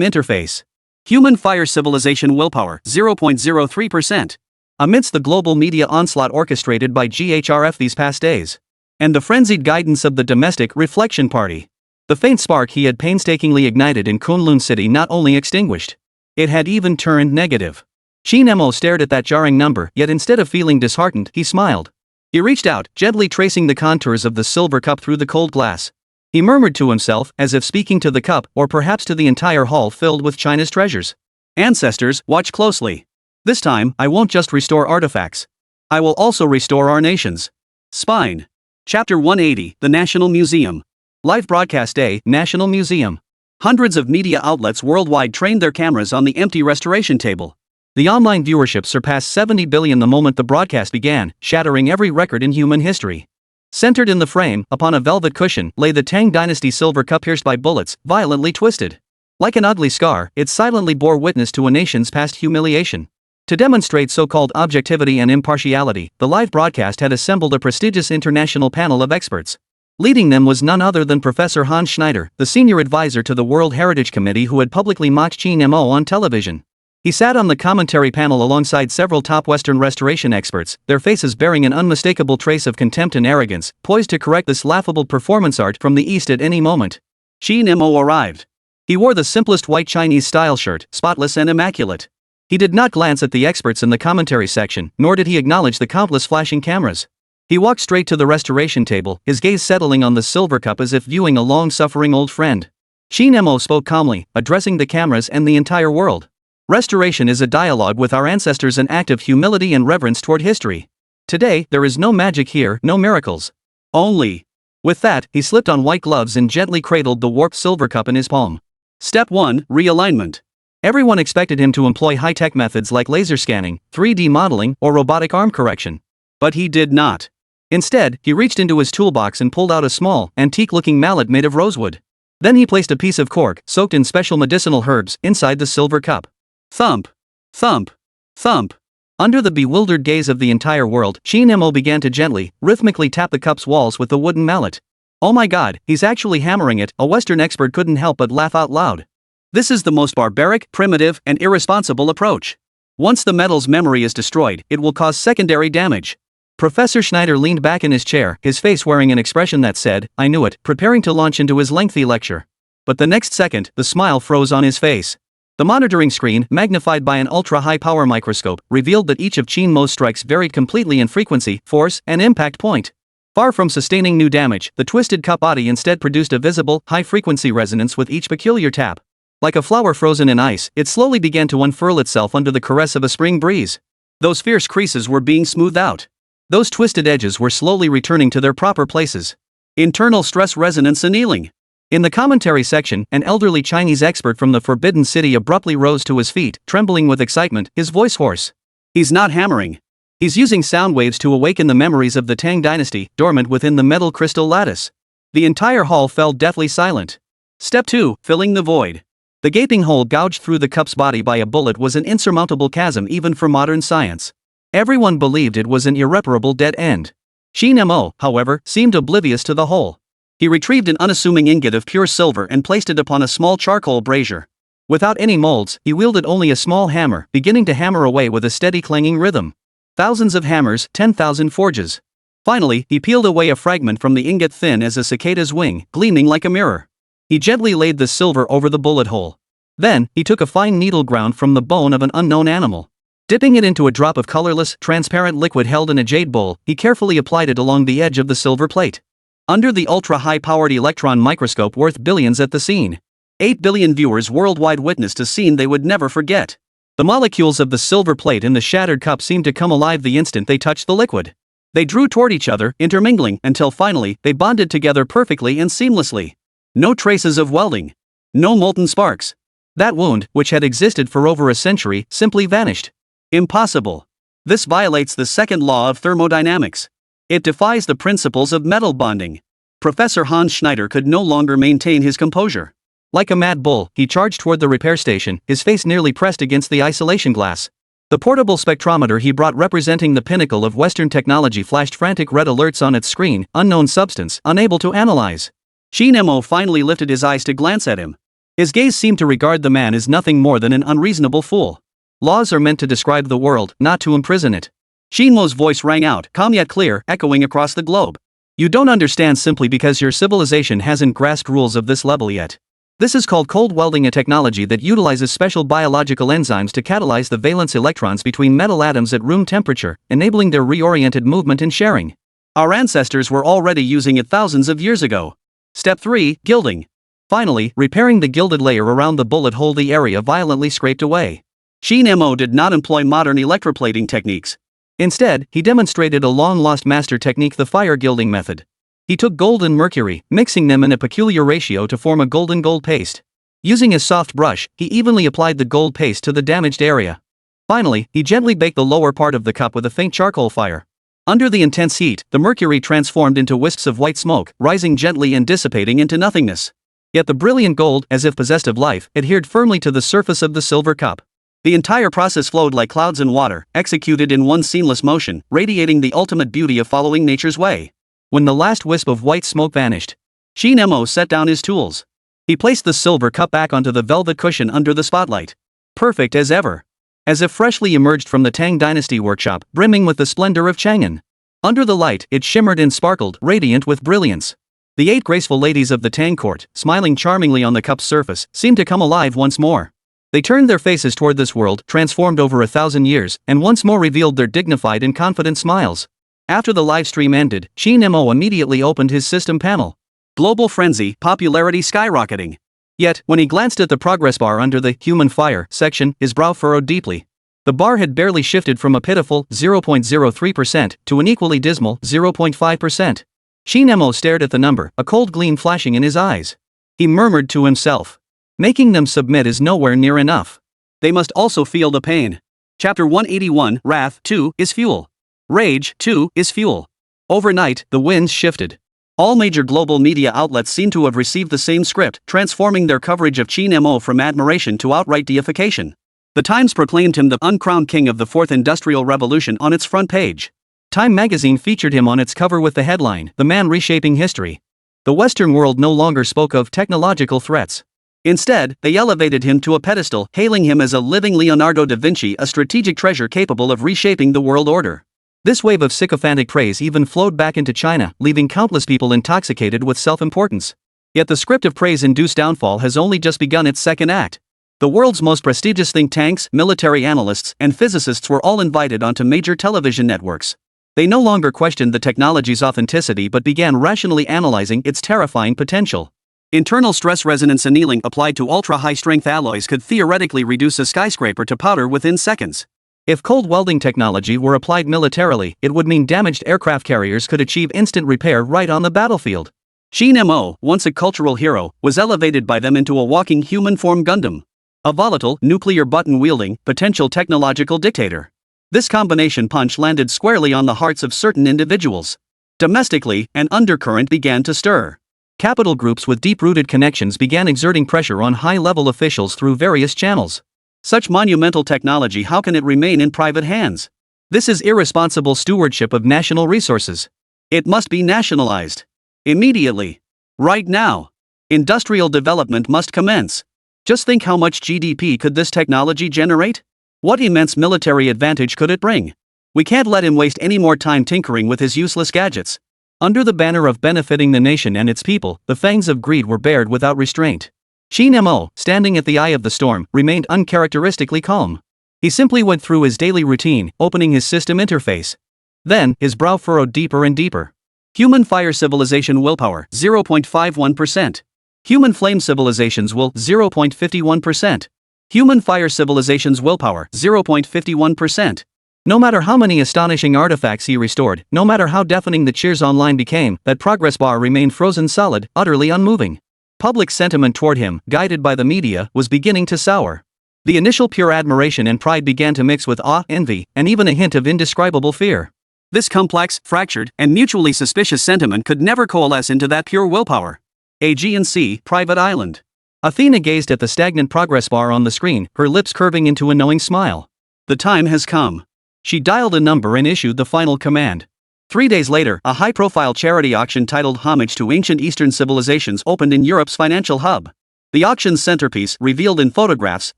Speaker 2: interface. Human fire civilization willpower, 0.03%. Amidst the global media onslaught orchestrated by GHRF these past days, and the frenzied guidance of the domestic reflection party, the faint spark he had painstakingly ignited in Kunlun City not only extinguished, it had even turned negative. Qin Mo stared at that jarring number, yet instead of feeling disheartened, he smiled. He reached out, gently tracing the contours of the silver cup through the cold glass. He murmured to himself, as if speaking to the cup, or perhaps to the entire hall filled with China's treasures. "Ancestors, watch closely. This time, I won't just restore artifacts. I will also restore our nation's spine." Chapter 180, The National Museum. Live broadcast day, National Museum. Hundreds of media outlets worldwide trained their cameras on the empty restoration table. The online viewership surpassed 70 billion the moment the broadcast began, shattering every record in human history. Centered in the frame, upon a velvet cushion, lay the Tang Dynasty silver cup pierced by bullets, violently twisted. Like an ugly scar, it silently bore witness to a nation's past humiliation. To demonstrate so-called objectivity and impartiality, the live broadcast had assembled a prestigious international panel of experts. Leading them was none other than Professor Hans Schneider, the senior advisor to the World Heritage Committee who had publicly mocked Qin Mo on television. He sat on the commentary panel alongside several top Western restoration experts, their faces bearing an unmistakable trace of contempt and arrogance, poised to correct this laughable performance art from the East at any moment. Qin Mo arrived. He wore the simplest white Chinese-style shirt, spotless and immaculate. He did not glance at the experts in the commentary section, nor did he acknowledge the countless flashing cameras. He walked straight to the restoration table, his gaze settling on the silver cup as if viewing a long-suffering old friend. Qin Mo spoke calmly, addressing the cameras and the entire world.
Speaker 1: Restoration is a dialogue with our ancestors, an act of humility and reverence toward history. Today, there is no magic here, no miracles.
Speaker 2: Only.
Speaker 1: With that, he slipped on white gloves and gently cradled the warped silver cup in his palm.
Speaker 2: Step 1, Realignment.
Speaker 1: Everyone expected him to employ high-tech methods like laser scanning, 3D modeling, or robotic arm correction.
Speaker 2: But he did not.
Speaker 1: Instead, he reached into his toolbox and pulled out a small, antique-looking mallet made of rosewood. Then he placed a piece of cork, soaked in special medicinal herbs, inside the silver cup.
Speaker 2: Thump. Thump. Thump.
Speaker 1: Under the bewildered gaze of the entire world, Qin Mo began to gently, rhythmically tap the cup's walls with the wooden mallet. "Oh my god, he's actually hammering it," a Western expert couldn't help but laugh out loud.
Speaker 2: This is the most barbaric, primitive, and irresponsible approach. Once the metal's memory is destroyed, it will cause secondary damage.
Speaker 1: Professor Schneider leaned back in his chair, his face wearing an expression that said, "I knew it," preparing to launch into his lengthy lecture. But the next second, the smile froze on his face. The monitoring screen, magnified by an ultra-high-power microscope, revealed that each of Qin Mo's strikes varied completely in frequency, force, and impact point. Far from sustaining new damage, the twisted cup body instead produced a visible, high-frequency resonance with each peculiar tap. Like a flower frozen in ice, it slowly began to unfurl itself under the caress of a spring breeze.
Speaker 2: Those fierce creases were being smoothed out.
Speaker 1: Those twisted edges were slowly returning to their proper places.
Speaker 2: Internal stress resonance annealing.
Speaker 1: In the commentary section, an elderly Chinese expert from the Forbidden City abruptly rose to his feet, trembling with excitement, his voice hoarse.
Speaker 2: He's not hammering.
Speaker 1: He's using sound waves to awaken the memories of the Tang Dynasty, dormant within the metal crystal lattice. The entire hall fell deathly silent.
Speaker 2: Step 2, Filling the void.
Speaker 1: The gaping hole gouged through the cup's body by a bullet was an insurmountable chasm even for modern science. Everyone believed it was an irreparable dead end. Qin Mo, however, seemed oblivious to the hole.
Speaker 2: He retrieved an unassuming ingot of pure silver and placed it upon a small charcoal brazier.
Speaker 1: Without any molds, he wielded only a small hammer, beginning to hammer away with a steady clanging rhythm. Thousands of hammers, 10,000 forges. Finally, he peeled away a fragment from the ingot, thin as a cicada's wing, gleaming like a mirror. He gently laid the silver over the bullet hole. Then, he took a fine needle ground from the bone of an unknown animal. Dipping it into a drop of colorless, transparent liquid held in a jade bowl, he carefully applied it along the edge of the silver plate. Under the ultra-high-powered electron microscope worth billions at the scene, 8 billion viewers worldwide witnessed a scene they would never forget. The molecules of the silver plate in the shattered cup seemed to come alive the instant they touched the liquid. They drew toward each other, intermingling, until finally, they bonded together perfectly and seamlessly. No traces of welding. No molten sparks. That wound, which had existed for over a century, simply vanished.
Speaker 2: Impossible. This violates the second law of thermodynamics. It defies the principles of metal bonding. Professor Hans Schneider could no longer maintain his composure.
Speaker 1: Like a mad bull, he charged toward the repair station, his face nearly pressed against the isolation glass. The portable spectrometer he brought, representing the pinnacle of Western technology, flashed frantic red alerts on its screen, unknown substance, unable to analyze.
Speaker 2: Qin Mo finally lifted his eyes to glance at him. His gaze seemed to regard the man as nothing more than an unreasonable fool.
Speaker 1: Laws are meant to describe the world, not to imprison it.
Speaker 2: Qin Mo's voice rang out, calm yet clear, echoing across the globe.
Speaker 1: You don't understand simply because your civilization hasn't grasped rules of this level yet. This is called cold welding, a technology that utilizes special biological enzymes to catalyze the valence electrons between metal atoms at room temperature, enabling their reoriented movement and sharing.
Speaker 2: Our ancestors were already using it thousands of years ago. Step 3, Gilding.
Speaker 1: Finally, repairing the gilded layer around the bullet hole, the area violently scraped away.
Speaker 2: Qin Mo did not employ modern electroplating techniques.
Speaker 1: Instead, he demonstrated a long-lost master technique, the fire gilding method. He took gold and mercury, mixing them in a peculiar ratio to form a golden gold paste. Using his soft brush, he evenly applied the gold paste to the damaged area. Finally, he gently baked the lower part of the cup with a faint charcoal fire. Under the intense heat, the mercury transformed into wisps of white smoke, rising gently and dissipating into nothingness. Yet the brilliant gold, as if possessed of life, adhered firmly to the surface of the silver cup. The entire process flowed like clouds in water, executed in one seamless motion, radiating the ultimate beauty of following nature's way. When the last wisp of white smoke vanished, Qin Mo set down his tools. He placed the silver cup back onto the velvet cushion under the spotlight. Perfect as ever. As if freshly emerged from the Tang Dynasty workshop, brimming with the splendor of Chang'an. Under the light, it shimmered and sparkled, radiant with brilliance. The 8 graceful ladies of the Tang court, smiling charmingly on the cup's surface, seemed to come alive once more. They turned their faces toward this world, transformed over 1,000 years, and once more revealed their dignified and confident smiles. After the livestream ended, Qin Mo immediately opened his system panel. Global frenzy, popularity skyrocketing. Yet, when he glanced at the progress bar under the Human Fire section, his brow furrowed deeply. The bar had barely shifted from a pitiful 0.03% to an equally dismal 0.5%. Qin Mo stared at the number, a cold gleam flashing in his eyes. He murmured to himself. Making them submit is nowhere near enough.
Speaker 2: They must also feel the pain. Chapter 181, Wrath 2 is fuel. Rage 2 is fuel. Overnight, the winds shifted. All major global media outlets seem to have received the same script, transforming their coverage of Qin Mo from admiration to outright deification. The Times proclaimed him the uncrowned king of the Fourth Industrial Revolution on its front page. Time magazine featured him on its cover with the headline, "The Man Reshaping History." The Western world no longer spoke of technological threats. Instead, they elevated him to a pedestal, hailing him as a living Leonardo da Vinci, a strategic treasure capable of reshaping the world order. This wave of sycophantic praise even flowed back into China, leaving countless people intoxicated with self-importance. Yet the script of praise-induced downfall has only just begun its second act. The world's most prestigious think tanks, military analysts, and physicists were all invited onto major television networks. They no longer questioned the technology's authenticity but began rationally analyzing its terrifying potential. Internal stress resonance annealing applied to ultra-high-strength alloys could theoretically reduce a skyscraper to powder within seconds. If cold welding technology were applied militarily, it would mean damaged aircraft carriers could achieve instant repair right on the battlefield. Qin Mo, once a cultural hero, was elevated by them into a walking human-form Gundam. A volatile, nuclear button-wielding, potential technological dictator. This combination punch landed squarely on the hearts of certain individuals. Domestically, an undercurrent began to stir. Capital groups with deep-rooted connections began exerting pressure on high-level officials through various channels. Such monumental technology, how can it remain in private hands? This is irresponsible stewardship of national resources. It must be nationalized. Immediately. Right now. Industrial development must commence. Just think how much GDP could this technology generate? What immense military advantage could it bring? We can't let him waste any more time tinkering with his useless gadgets. Under the banner of benefiting the nation and its people, the fangs of greed were bared without restraint. Qin Mo, standing at the eye of the storm, remained uncharacteristically calm. He simply went through his daily routine, opening his system interface. Then, his brow furrowed deeper and deeper. Human fire civilization willpower, 0.51%. Human flame civilizations will, 0.51%. Human fire civilizations willpower, 0.51%. No matter how many astonishing artifacts he restored, no matter how deafening the cheers online became, that progress bar remained frozen solid, utterly unmoving. Public sentiment toward him, guided by the media, was beginning to sour. The initial pure admiration and pride began to mix with awe, envy, and even a hint of indescribable fear. This complex, fractured, and mutually suspicious sentiment could never coalesce into that pure willpower. Aegean Sea, private island. Athena gazed at the stagnant progress bar on the screen, her lips curving into a knowing smile. The time has come. She dialed a number and issued the final command. 3 days later, a high-profile charity auction titled Homage to Ancient Eastern Civilizations opened in Europe's financial hub. The auction's centerpiece, revealed in photographs,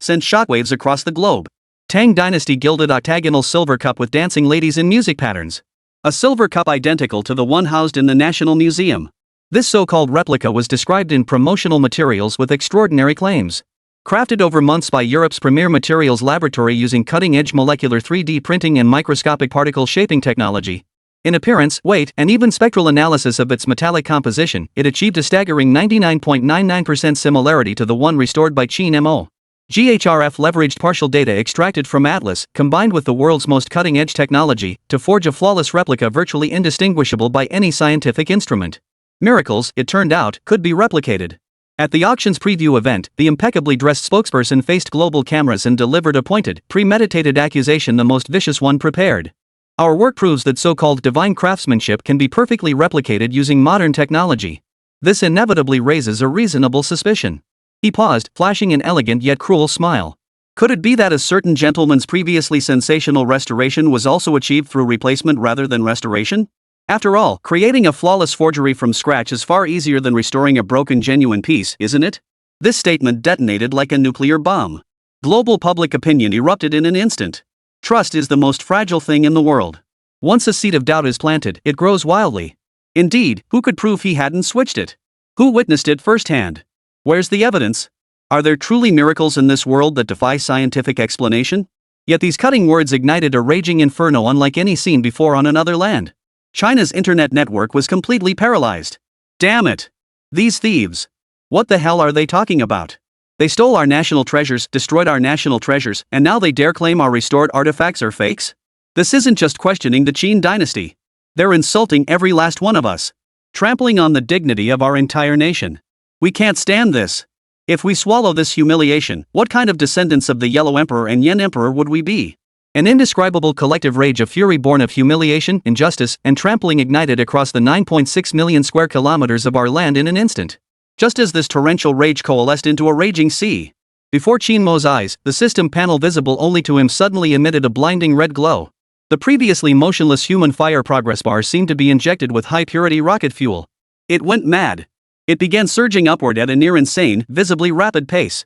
Speaker 2: sent shockwaves across the globe. Tang Dynasty gilded octagonal silver cup with dancing ladies in music patterns. A silver cup identical to the one housed in the National Museum. This so-called replica was described in promotional materials with extraordinary claims. Crafted over months by Europe's premier materials laboratory using cutting-edge molecular 3D printing and microscopic particle shaping technology. In appearance, weight, and even spectral analysis of its metallic composition, it achieved a staggering 99.99% similarity to the one restored by Qin Mo. GHRF leveraged partial data extracted from Atlas, combined with the world's most cutting-edge technology, to forge a flawless replica virtually indistinguishable by any scientific instrument. Miracles, it turned out, could be replicated. At the auction's preview event, the impeccably dressed spokesperson faced global cameras and delivered a pointed, premeditated accusation, the most vicious one prepared. Our work proves that so-called divine craftsmanship can be perfectly replicated using modern technology. This inevitably raises a reasonable suspicion. He paused, flashing an elegant yet cruel smile. Could it be that a certain gentleman's previously sensational restoration was also achieved through replacement rather than restoration? After all, creating a flawless forgery from scratch is far easier than restoring a broken genuine piece, isn't it? This statement detonated like a nuclear bomb. Global public opinion erupted in an instant. Trust is the most fragile thing in the world. Once a seed of doubt is planted, it grows wildly. Indeed, who could prove he hadn't switched it? Who witnessed it firsthand? Where's the evidence? Are there truly miracles in this world that defy scientific explanation? Yet these cutting words ignited a raging inferno unlike any seen before on another land. China's internet network was completely paralyzed. Damn it! These thieves! What the hell are they talking about? They stole our national treasures, destroyed our national treasures, and now they dare claim our restored artifacts are fakes? This isn't just questioning the Qin dynasty. They're insulting every last one of us. Trampling on the dignity of our entire nation. We can't stand this. If we swallow this humiliation, what kind of descendants of the Yellow Emperor and Yen Emperor would we be? An indescribable collective rage of fury born of humiliation, injustice, and trampling ignited across the 9.6 million square kilometers of our land in an instant. Just as this torrential rage coalesced into a raging sea. Before Qin Mo's eyes, the system panel visible only to him suddenly emitted a blinding red glow. The previously motionless human fire progress bar seemed to be injected with high-purity rocket fuel. It went mad. It began surging upward at a near-insane, visibly rapid pace.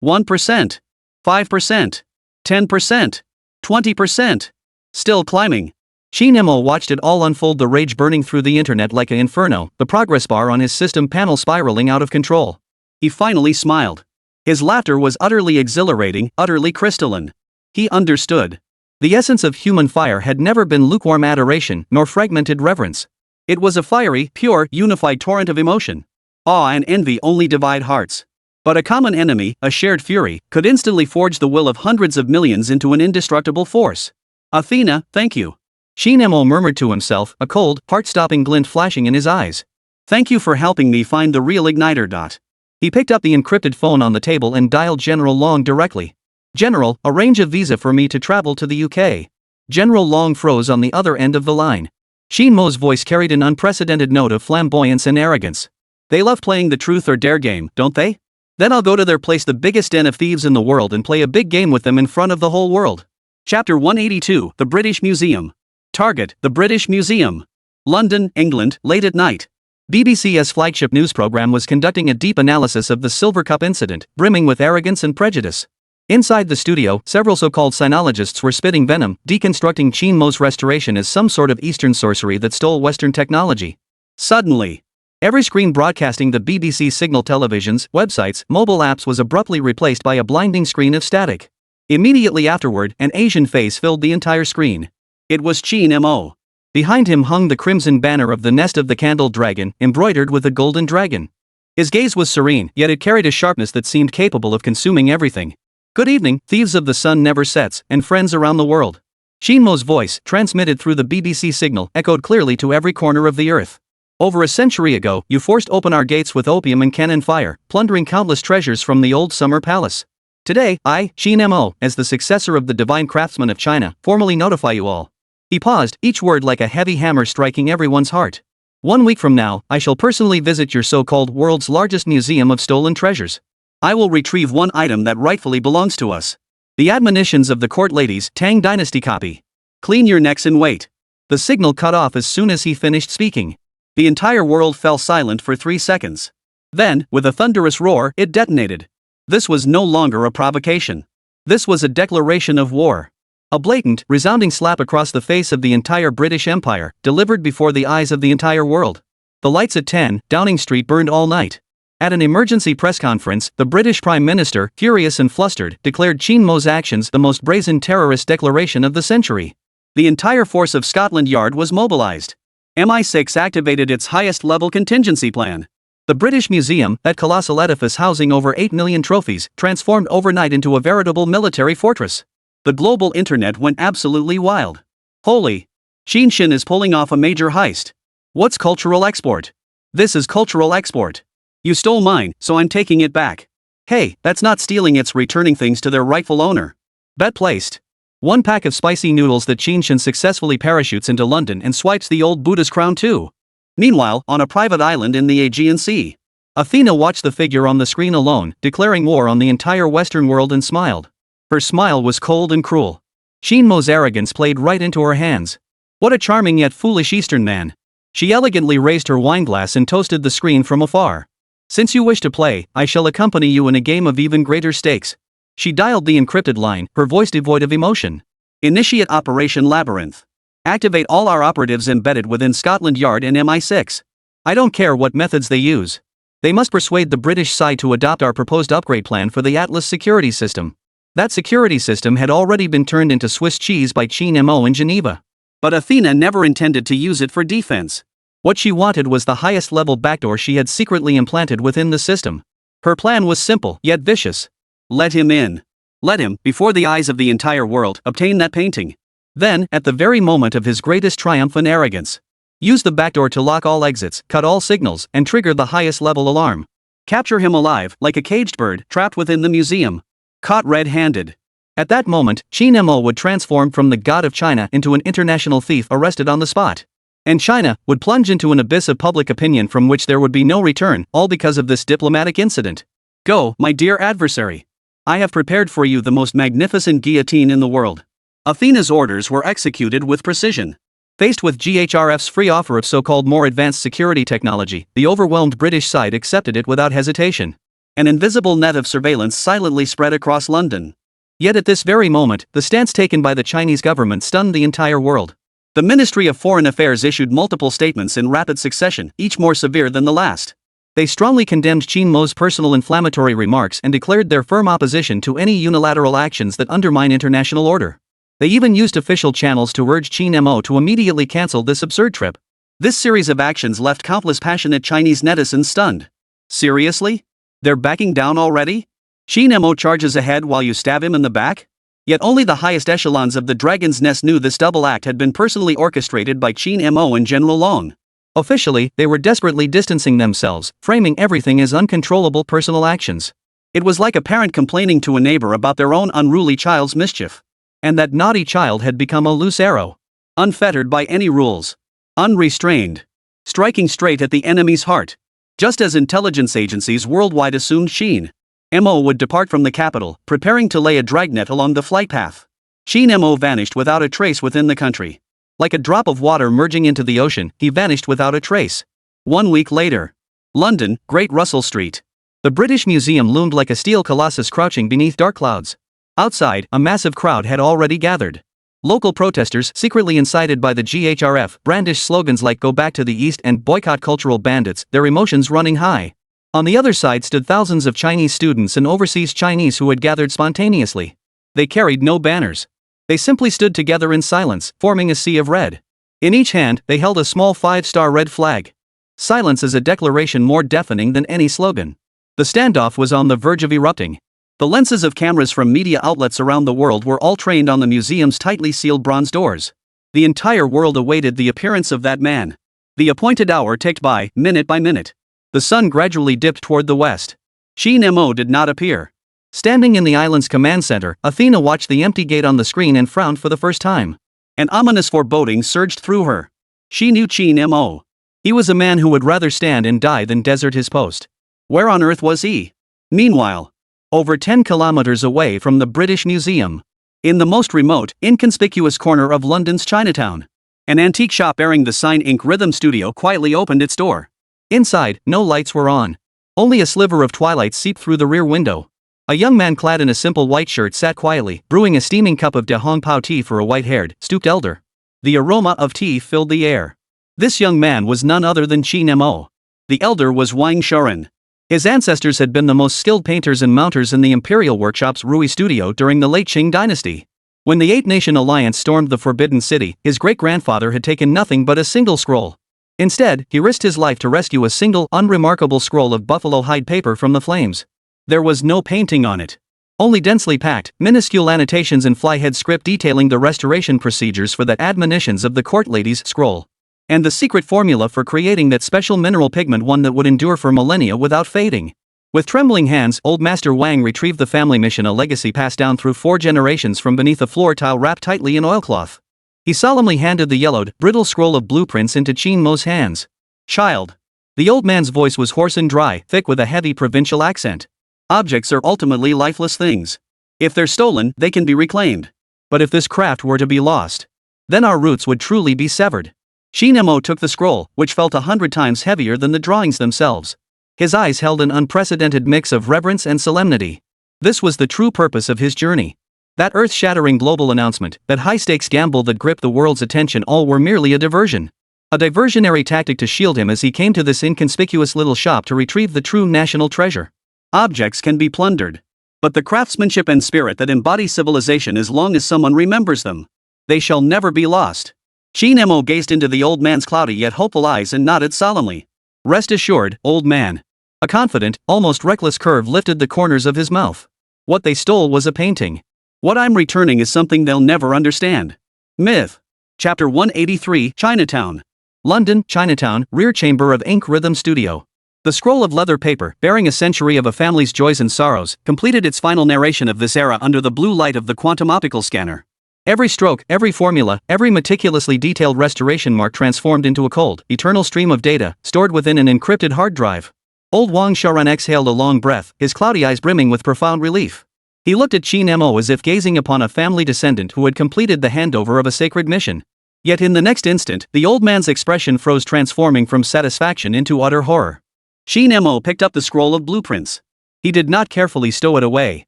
Speaker 2: 1%. 5%. 10%. 20%. Still climbing. Qin Mo watched it all unfold, the rage burning through the internet like an inferno, the progress bar on his system panel spiraling out of control. He finally smiled. His laughter was utterly exhilarating, utterly crystalline. He understood. The essence of human fire had never been lukewarm adoration, nor fragmented reverence. It was a fiery, pure, unified torrent of emotion. Awe and envy only divide hearts. But a common enemy, a shared fury, could instantly forge the will of hundreds of millions into an indestructible force. Athena, thank you. Qin Mo murmured to himself, a cold, heart-stopping glint flashing in his eyes. Thank you for helping me find the real igniter. He picked up the encrypted phone on the table and dialed General Long directly. General, arrange a visa for me to travel to the UK. General Long froze on the other end of the line. Qin Mo's voice carried an unprecedented note of flamboyance and arrogance. They love playing the truth or dare game, don't they? Then I'll go to their place, the biggest den of thieves in the world, and play a big game with them in front of the whole world. Chapter 182, The British Museum. Target, the British Museum. London, England, late at night. BBC's flagship news program was conducting a deep analysis of the Silver Cup incident, brimming with arrogance and prejudice. Inside the studio, several so-called sinologists were spitting venom, deconstructing Qin Mo's restoration as some sort of Eastern sorcery that stole Western technology. Suddenly, every screen broadcasting the BBC signal, televisions, websites, mobile apps was abruptly replaced by a blinding screen of static. Immediately afterward, an Asian face filled the entire screen. It was Qin Mo. Behind him hung the crimson banner of the nest of the candled dragon, embroidered with a golden dragon. His gaze was serene, yet it carried a sharpness that seemed capable of consuming everything. Good evening, thieves of the sun never sets, and friends around the world. Qin Mo's voice, transmitted through the BBC signal, echoed clearly to every corner of the earth. Over a century ago, you forced open our gates with opium and cannon fire, plundering countless treasures from the old summer palace. Today, I, Qin Mo, as the successor of the divine craftsman of China, formally notify you all. He paused, each word like a heavy hammer striking everyone's heart. 1 week from now, I shall personally visit your so-called world's largest museum of stolen treasures. I will retrieve one item that rightfully belongs to us. The admonitions of the court ladies, Tang Dynasty copy. Clean your necks and wait. The signal cut off as soon as he finished speaking. The entire world fell silent for 3 seconds. Then, with a thunderous roar, it detonated. This was no longer a provocation. This was a declaration of war. A blatant, resounding slap across the face of the entire British Empire, delivered before the eyes of the entire world. The lights at 10 Downing Street burned all night. At an emergency press conference, the British Prime Minister, furious and flustered, declared Qin Mo's actions the most brazen terrorist declaration of the century. The entire force of Scotland Yard was mobilized. MI6 activated its highest-level contingency plan. The British Museum, that colossal edifice housing over 8 million trophies, transformed overnight into a veritable military fortress. The global internet went absolutely wild. Holy! Yunjin is pulling off a major heist. What's cultural export? This is cultural export. You stole mine, so I'm taking it back. Hey, that's not stealing, it's returning things to their rightful owner. Bet placed. 1 pack of spicy noodles that Yunjin successfully parachutes into London and swipes the old Buddha's crown too. Meanwhile, on a private island in the Aegean Sea, Athena watched the figure on the screen alone, declaring war on the entire Western world, and smiled. Her smile was cold and cruel. Qin Mo's arrogance played right into her hands. What a charming yet foolish Eastern man. She elegantly raised her wineglass and toasted the screen from afar. Since you wish to play, I shall accompany you in a game of even greater stakes. She dialed the encrypted line, her voice devoid of emotion. Initiate Operation Labyrinth. Activate all our operatives embedded within Scotland Yard and MI6. I don't care what methods they use. They must persuade the British side to adopt our proposed upgrade plan for the Atlas security system. That security system had already been turned into Swiss cheese by Qin Mo in Geneva. But Athena never intended to use it for defense. What she wanted was the highest level backdoor she had secretly implanted within the system. Her plan was simple, yet vicious. Let him in. Let him, before the eyes of the entire world, obtain that painting. Then, at the very moment of his greatest triumph and arrogance, use the backdoor to lock all exits, cut all signals, and trigger the highest level alarm. Capture him alive, like a caged bird, trapped within the museum. Caught red-handed. At that moment, Qin Mo would transform from the god of China into an international thief arrested on the spot. And China would plunge into an abyss of public opinion from which there would be no return, all because of this diplomatic incident. Go, my dear adversary. I have prepared for you the most magnificent guillotine in the world. Athena's orders were executed with precision. Faced with GHRF's free offer of so-called more advanced security technology, the overwhelmed British side accepted it without hesitation. An invisible net of surveillance silently spread across London. Yet at this very moment, the stance taken by the Chinese government stunned the entire world. The Ministry of Foreign Affairs issued multiple statements in rapid succession, each more severe than the last. They strongly condemned Qin Mo's personal inflammatory remarks and declared their firm opposition to any unilateral actions that undermine international order. They even used official channels to urge Qin Mo to immediately cancel this absurd trip. This series of actions left countless passionate Chinese netizens stunned. Seriously? They're backing down already? Qin Mo charges ahead while you stab him in the back? Yet only the highest echelons of the Dragon's Nest knew this double act had been personally orchestrated by Qin Mo and General Long. Officially, they were desperately distancing themselves, framing everything as uncontrollable personal actions. It was like a parent complaining to a neighbor about their own unruly child's mischief. And that naughty child had become a loose arrow. Unfettered by any rules. Unrestrained. Striking straight at the enemy's heart. Just as intelligence agencies worldwide assumed Qin Mo would depart from the capital, preparing to lay a dragnet along the flight path. Qin Mo vanished without a trace within the country. Like a drop of water merging into the ocean, he vanished without a trace. 1 week later. London, Great Russell Street. The British Museum loomed like a steel colossus crouching beneath dark clouds. Outside, a massive crowd had already gathered. Local protesters, secretly incited by the GHRF, brandished slogans like "Go back to the East" and "Boycott cultural bandits," their emotions running high. On the other side stood thousands of Chinese students and overseas Chinese who had gathered spontaneously. They carried no banners. They simply stood together in silence, forming a sea of red. In each hand, they held a small 5-star red flag. Silence is a declaration more deafening than any slogan. The standoff was on the verge of erupting. The lenses of cameras from media outlets around the world were all trained on the museum's tightly sealed bronze doors. The entire world awaited the appearance of that man. The appointed hour ticked by, minute by minute. The sun gradually dipped toward the west. Qin Mo did not appear. Standing in the island's command center, Athena watched the empty gate on the screen and frowned for the first time. An ominous foreboding surged through her. She knew Qin Mo. He was a man who would rather stand and die than desert his post. Where on earth was he? Meanwhile, over 10 kilometers away from the British Museum, in the most remote, inconspicuous corner of London's Chinatown, an antique shop bearing the sign Ink Rhythm Studio quietly opened its door. Inside, no lights were on. Only a sliver of twilight seeped through the rear window. A young man clad in a simple white shirt sat quietly, brewing a steaming cup of De Hong Pao tea for a white-haired, stooped elder. The aroma of tea filled the air. This young man was none other than Qin Mo. The elder was Wang Shuren. His ancestors had been the most skilled painters and mounters in the Imperial Workshop's Rui Studio during the late Qing Dynasty. When the Eight-Nation Alliance stormed the Forbidden City, his great-grandfather had taken nothing but a single scroll. Instead, he risked his life to rescue a single, unremarkable scroll of buffalo hide paper from the flames. There was no painting on it. Only densely packed, minuscule annotations in flyhead script detailing the restoration procedures for the admonitions of the court lady's scroll. And the secret formula for creating that special mineral pigment, one that would endure for millennia without fading. With trembling hands, old Master Wang retrieved the family mission, a legacy passed down through 4 generations from beneath a floor tile wrapped tightly in oilcloth. He solemnly handed the yellowed, brittle scroll of blueprints into Qin Mo's hands. "Child." The old man's voice was hoarse and dry, thick with a heavy provincial accent. "Objects are ultimately lifeless things. If they're stolen, they can be reclaimed. But if this craft were to be lost, then our roots would truly be severed." Qin Mo took the scroll, which felt 100 times heavier than the drawings themselves. His eyes held an unprecedented mix of reverence and solemnity. This was the true purpose of his journey. That earth-shattering global announcement, that high-stakes gamble that gripped the world's attention, all were merely a diversion. A diversionary tactic to shield him as he came to this inconspicuous little shop to retrieve the true national treasure. Objects can be plundered. But the craftsmanship and spirit that embody civilization, as long as someone remembers them, they shall never be lost. Qin Mo gazed into the old man's cloudy yet hopeful eyes and nodded solemnly. "Rest assured, old man.
Speaker 1: A confident, almost reckless curve lifted the corners of his mouth. What they stole was a painting.
Speaker 2: What I'm returning is something they'll never understand. Myth. Chapter 183, Chinatown.
Speaker 1: London, Chinatown, rear chamber of Ink Rhythm Studio. The scroll of leather paper, bearing a century of a family's joys and sorrows, completed its final narration of this era under the blue light of the quantum optical scanner. Every stroke, every formula, every meticulously detailed restoration mark transformed into a cold, eternal stream of data, stored within an encrypted hard drive. Old Wang Xiaoran exhaled a long breath, his cloudy eyes brimming with profound relief. He looked at Qin Mo as if gazing upon a family descendant who had completed the handover of a sacred mission. Yet in the next instant, the old man's expression froze, transforming from satisfaction into utter horror.
Speaker 2: Qin Mo picked up the scroll of blueprints. He did not carefully stow it away.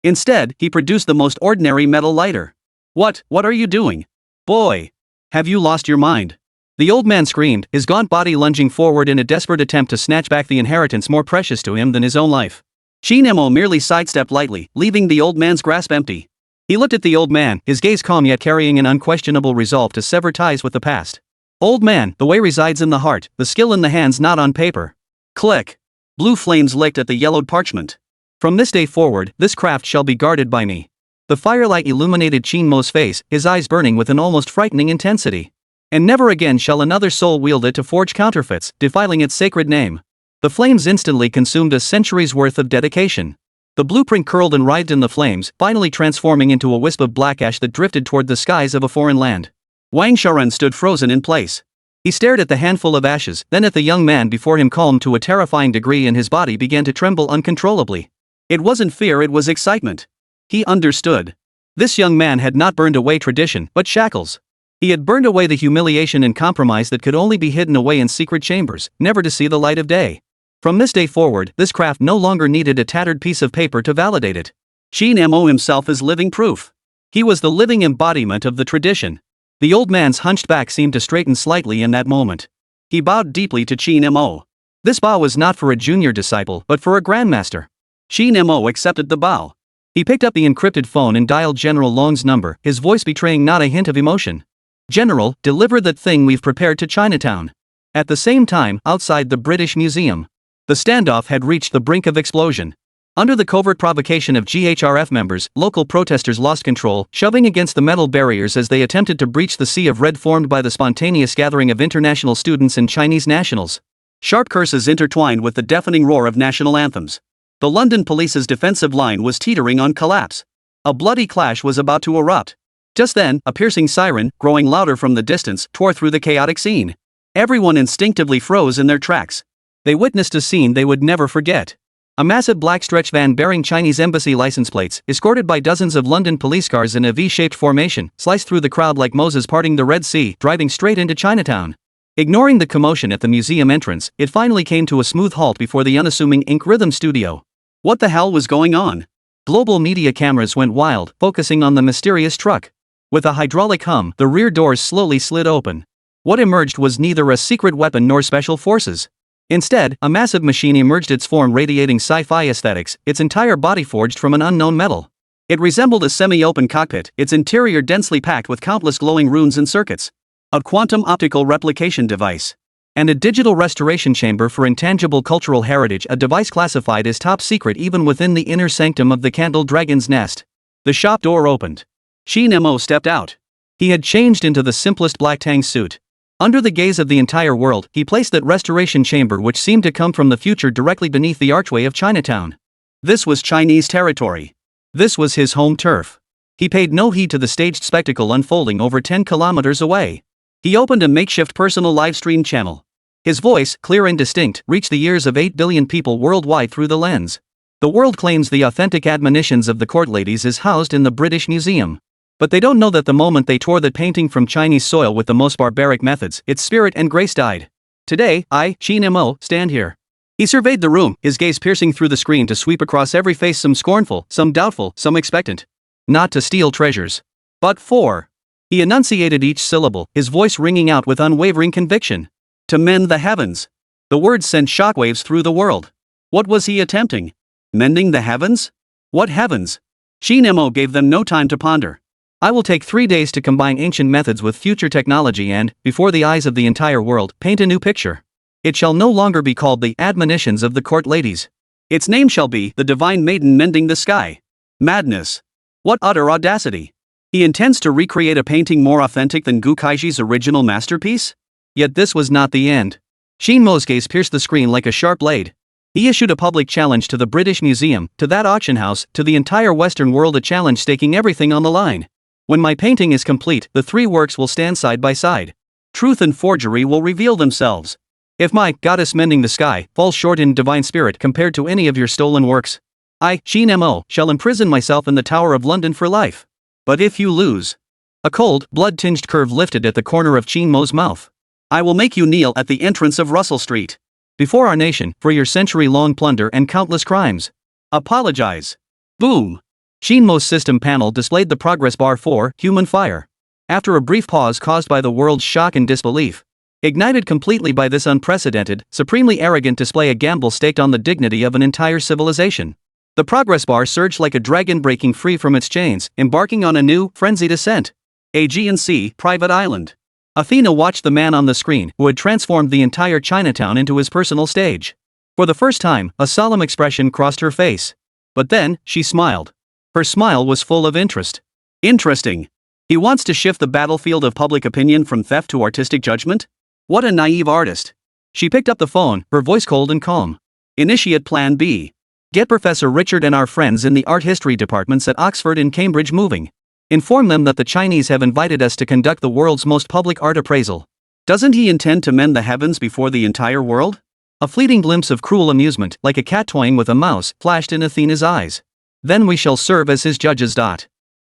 Speaker 2: Instead, he produced the most ordinary metal lighter. What are you doing? Boy! Have you lost your mind?
Speaker 1: The old man screamed, his gaunt body lunging forward in a desperate attempt to snatch back the inheritance more precious to him than his own life.
Speaker 2: Qin Mo merely sidestepped lightly, leaving the old man's grasp empty.
Speaker 1: He looked at the old man, his gaze calm yet carrying an unquestionable resolve to sever ties with the past. Old man, the way resides in the heart, the skill in the hands, not on paper.
Speaker 2: Click. Blue flames licked at the yellowed parchment.
Speaker 1: From this day forward, this craft shall be guarded by me. The firelight illuminated Qin Mo's face, his eyes burning with an almost frightening intensity. And never again shall another soul wield it to forge counterfeits, defiling its sacred name. The flames instantly consumed a century's worth of dedication. The blueprint curled and writhed in the flames, finally transforming into a wisp of black ash that drifted toward the skies of a foreign land.
Speaker 2: Wang Xiaoran stood frozen in place.
Speaker 1: He stared at the handful of ashes, then at the young man before him, calmed to a terrifying degree, and his body began to tremble uncontrollably.
Speaker 2: It wasn't fear, it was excitement. He understood. This young man had not burned away tradition, but shackles. He had burned away the humiliation and compromise that could only be hidden away in secret chambers, never to see the light of day. From this day forward, this craft no longer needed a tattered piece of paper to validate it. Qin Mo himself is living proof. He was the living embodiment of the tradition. The old man's hunched back seemed to straighten slightly in that moment. He bowed deeply to Qin Mo.
Speaker 1: This bow was not for a junior disciple, but for a grandmaster.
Speaker 2: Qin Mo accepted the bow.
Speaker 1: He picked up the encrypted phone and dialed General Long's number, his voice betraying not a hint of emotion. General, deliver that thing we've prepared to Chinatown. At the same time, outside the British Museum, the standoff had reached the brink of explosion. Under the covert provocation of GHRF members, local protesters lost control, shoving against the metal barriers as they attempted to breach the sea of red formed by the spontaneous gathering of international students and Chinese nationals.
Speaker 2: Sharp curses intertwined with the deafening roar of national anthems. The London police's defensive line was teetering on collapse. A bloody clash was about to erupt. Just then, a piercing siren, growing louder from the distance, tore through the chaotic scene. Everyone instinctively froze in their tracks. They witnessed a scene they would never forget. A massive black stretch van bearing Chinese embassy license plates, escorted by dozens of London police cars in a V-shaped formation, sliced through the crowd like Moses parting the Red Sea, driving straight into Chinatown. Ignoring the commotion at the museum entrance, it finally came to a smooth halt before the unassuming Ink Rhythm Studio. What the hell was going on? Global media cameras went wild, focusing on the mysterious truck. With a hydraulic hum, the rear doors slowly slid open. What emerged was neither a secret weapon nor special forces. Instead, a massive machine emerged, its form radiating sci-fi aesthetics, its entire body forged from an unknown metal. It resembled a semi-open cockpit, its interior densely packed with countless glowing runes and circuits. A quantum optical replication device. And a digital restoration chamber for intangible cultural heritage, a device classified as top secret even within the inner sanctum of the Candle Dragon's Nest. The shop door opened. Qin Mo stepped out. He had changed into the simplest black Tang suit. Under the gaze of the entire world, he placed that restoration chamber which seemed to come from the future directly beneath the archway of Chinatown. This was Chinese territory. This was his home turf. He paid no heed to the staged spectacle unfolding over 10 kilometers away. He opened a makeshift personal livestream channel. His voice, clear and distinct, reached the ears of 8 billion people worldwide through the lens. The world claims the authentic admonitions of the court ladies is housed in the British Museum. But they don't know that the moment they tore that painting from Chinese soil with the most barbaric methods, its spirit and grace died. Today, I, Qin Mo, stand here. He surveyed the room, his gaze piercing through the screen to sweep across every face, some scornful, some doubtful, some expectant. Not to steal treasures, but for. He enunciated each syllable, his voice ringing out with unwavering conviction. To mend the heavens. The words sent shockwaves through the world. What was he attempting? Mending the heavens? What heavens? Qin Mo gave them no time to ponder. I will take 3 days to combine ancient methods with future technology and, before the eyes of the entire world, paint a new picture. It shall no longer be called the Admonitions of the Court Ladies. Its name shall be the Divine Maiden Mending the Sky. Madness. What utter audacity. He intends to recreate a painting more authentic than Gu Kaiji's original masterpiece? Yet this was not the end. Qin Mo's gaze pierced the screen like a sharp blade. He issued a public challenge to the British Museum, to that auction house, to the entire Western world, a challenge staking everything on the line. When my painting is complete, the three works will stand side by side. Truth and forgery will reveal themselves. If my goddess mending the sky falls short in divine spirit compared to any of your stolen works, I, Qin Mo, shall imprison myself in the Tower of London for life. But if you lose... A cold, blood-tinged curve lifted at the corner of Qin Mo's mouth. I will make you kneel at the entrance of Russell Street. Before our nation, for your century-long plunder and countless crimes. Apologize. Boom. Qin Mo's system panel displayed the progress bar for human fire. After a brief pause caused by the world's shock and disbelief, ignited completely by this unprecedented, supremely arrogant display, a gamble staked on the dignity of an entire civilization. The progress bar surged like a dragon breaking free from its chains, embarking on a new, frenzied ascent. Aegean Sea, private island. Athena watched the man on the screen who had transformed the entire Chinatown into his personal stage. For the first time, a solemn expression crossed her face. But then, she smiled. Her smile was full of interest. Interesting. He wants to shift the battlefield of public opinion from theft to artistic judgment? What a naive artist. She picked up the phone, her voice cold and calm. Initiate Plan B. Get Professor Richard and our friends in the art history departments at Oxford and Cambridge moving. Inform them that the Chinese have invited us to conduct the world's most public art appraisal. Doesn't he intend to mend the heavens before the entire world? A fleeting glimpse of cruel amusement, like a cat toying with a mouse, flashed in Athena's eyes. Then we shall serve as his judges.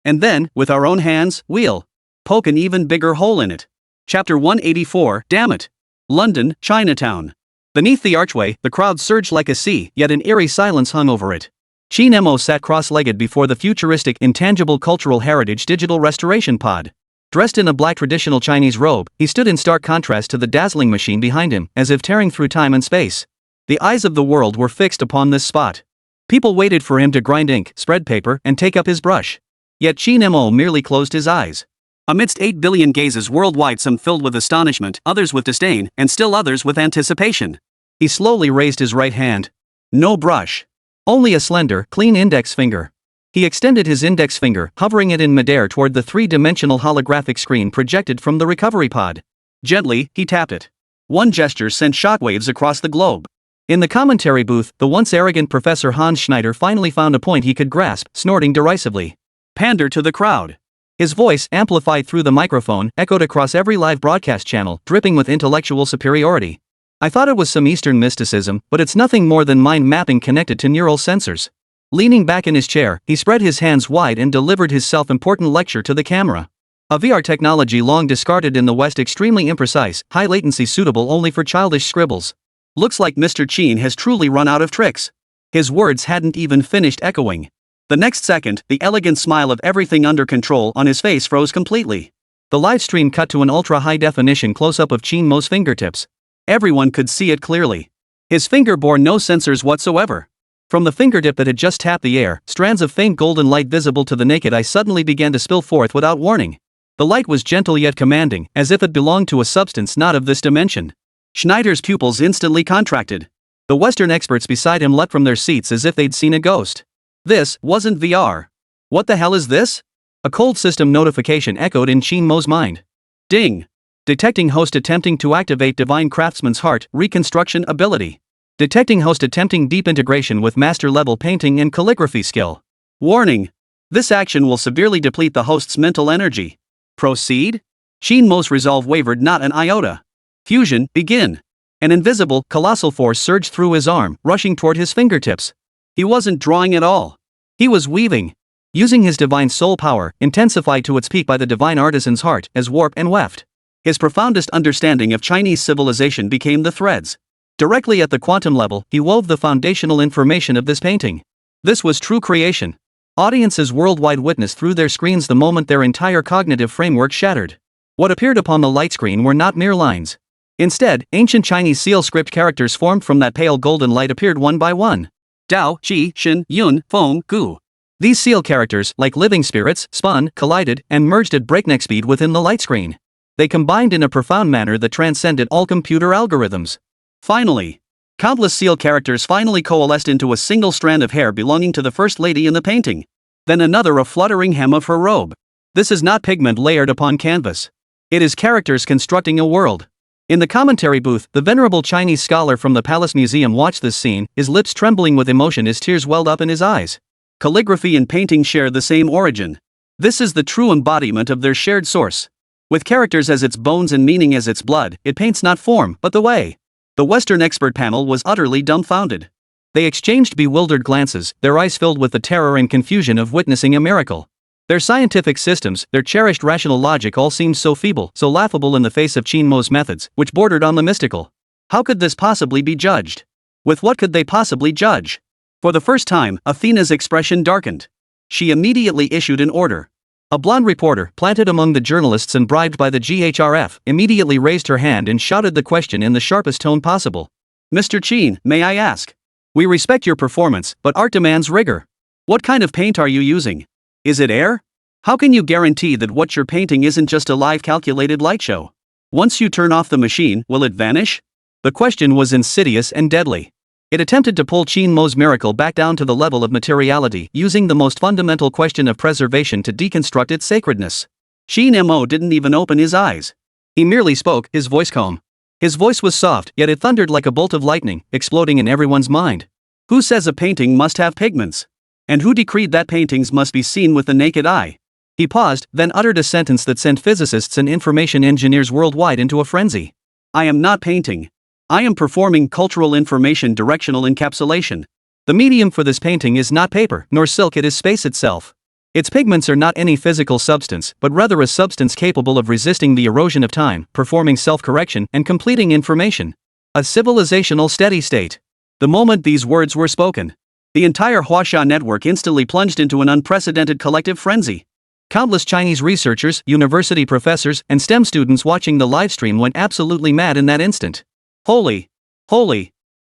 Speaker 2: And then, with our own hands, we'll poke an even bigger hole in it. Chapter 184, Damn it. London, Chinatown. Beneath the archway, the crowd surged like a sea, yet an eerie silence hung over it. Qin Mo sat cross-legged before the futuristic Intangible Cultural Heritage digital restoration pod. Dressed in a black traditional Chinese robe, he stood in stark contrast to the dazzling machine behind him, as if tearing through time and space. The eyes of the world were fixed upon this spot. People waited for him to grind ink, spread paper, and take up his brush. Yet Qin Mo merely closed his eyes. Amidst 8 billion gazes worldwide, some filled with astonishment, others with disdain, and still others with anticipation. He slowly raised his right hand. No brush. Only a slender, clean index finger. He extended his index finger, hovering it in midair toward the three-dimensional holographic screen projected from the recovery pod. Gently, he tapped it. One gesture sent shockwaves across the globe. In the commentary booth, the once arrogant Professor Hans Schneider finally found a point he could grasp, snorting derisively. Pander to the crowd. His voice, amplified through the microphone, echoed across every live broadcast channel, dripping with intellectual superiority. I thought it was some Eastern mysticism, but it's nothing more than mind mapping connected to neural sensors. Leaning back in his chair, he spread his hands wide and delivered his self-important lecture to the camera. A VR technology long discarded in the West, extremely imprecise, high latency, suitable only for childish scribbles. Looks like Mr. Qin has truly run out of tricks. His words hadn't even finished echoing. The next second, the elegant smile of everything under control on his face froze completely. The live stream cut to an ultra-high-definition close-up of Qin Mo's fingertips. Everyone could see it clearly. His finger bore no sensors whatsoever. From the fingertip that had just tapped the air, strands of faint golden light visible to the naked eye suddenly began to spill forth without warning. The light was gentle yet commanding, as if it belonged to a substance not of this dimension. Schneider's pupils instantly contracted. The Western experts beside him leapt from their seats as if they'd seen a ghost. This wasn't VR. What the hell is this? A cold system notification echoed in Qin Mo's mind. Ding! Detecting host attempting to activate divine craftsman's heart reconstruction ability. Detecting host attempting deep integration with master-level painting and calligraphy skill. Warning! This action will severely deplete the host's mental energy. Proceed? Qin Mo's resolve wavered not an iota. Fusion, begin! An invisible, colossal force surged through his arm, rushing toward his fingertips. He wasn't drawing at all. He was weaving. Using his divine soul power, intensified to its peak by the divine artisan's heart, as warp and weft. His profoundest understanding of Chinese civilization became the threads. Directly at the quantum level, he wove the foundational information of this painting. This was true creation. Audiences worldwide witnessed through their screens the moment their entire cognitive framework shattered. What appeared upon the light screen were not mere lines. Instead, ancient Chinese seal script characters formed from that pale golden light appeared one by one. Dao, Qi, Shen, Yun, Feng, Gu. These seal characters, like living spirits, spun, collided, and merged at breakneck speed within the light screen. They combined in a profound manner that transcended all computer algorithms. Finally, countless seal characters finally coalesced into a single strand of hair belonging to the First Lady in the painting. Then another a fluttering hem of her robe. This is not pigment layered upon canvas. It is characters constructing a world. In the commentary booth, the venerable Chinese scholar from the Palace Museum watched this scene, his lips trembling with emotion as tears welled up in his eyes. Calligraphy and painting share the same origin. This is the true embodiment of their shared source. With characters as its bones and meaning as its blood, it paints not form, but the way. The Western expert panel was utterly dumbfounded. They exchanged bewildered glances, their eyes filled with the terror and confusion of witnessing a miracle. Their scientific systems, their cherished rational logic all seemed so feeble, so laughable in the face of Qin Mo's methods, which bordered on the mystical. How could this possibly be judged? With what could they possibly judge? For the first time, Athena's expression darkened. She immediately issued an order. A blonde reporter, planted among the journalists and bribed by the GHRF, immediately raised her hand and shouted the question in the sharpest tone possible. Mr. Qin, may I ask? We respect your performance, but art demands rigor. What kind of paint are you using? Is it air? How can you guarantee that what you're painting isn't just a live calculated light show? Once you turn off the machine, will it vanish? The question was insidious and deadly. It attempted to pull Qin Mo's miracle back down to the level of materiality, using the most fundamental question of preservation to deconstruct its sacredness. Qin Mo didn't even open his eyes. He merely spoke, his voice calm. His voice was soft, yet it thundered like a bolt of lightning, exploding in everyone's mind. Who says a painting must have pigments? And who decreed that paintings must be seen with the naked eye? He paused, then uttered a sentence that sent physicists and information engineers worldwide into a frenzy. I am not painting. I am performing cultural information directional encapsulation. The medium for this painting is not paper, nor silk, it is space itself. Its pigments are not any physical substance, but rather a substance capable of resisting the erosion of time, performing self-correction, and completing information. A civilizational steady state. The moment these words were spoken, the entire Huaxia network instantly plunged into an unprecedented collective frenzy. Countless Chinese researchers, university professors, and STEM students watching the livestream went absolutely mad in that instant. Holy!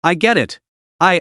Speaker 2: I get it. I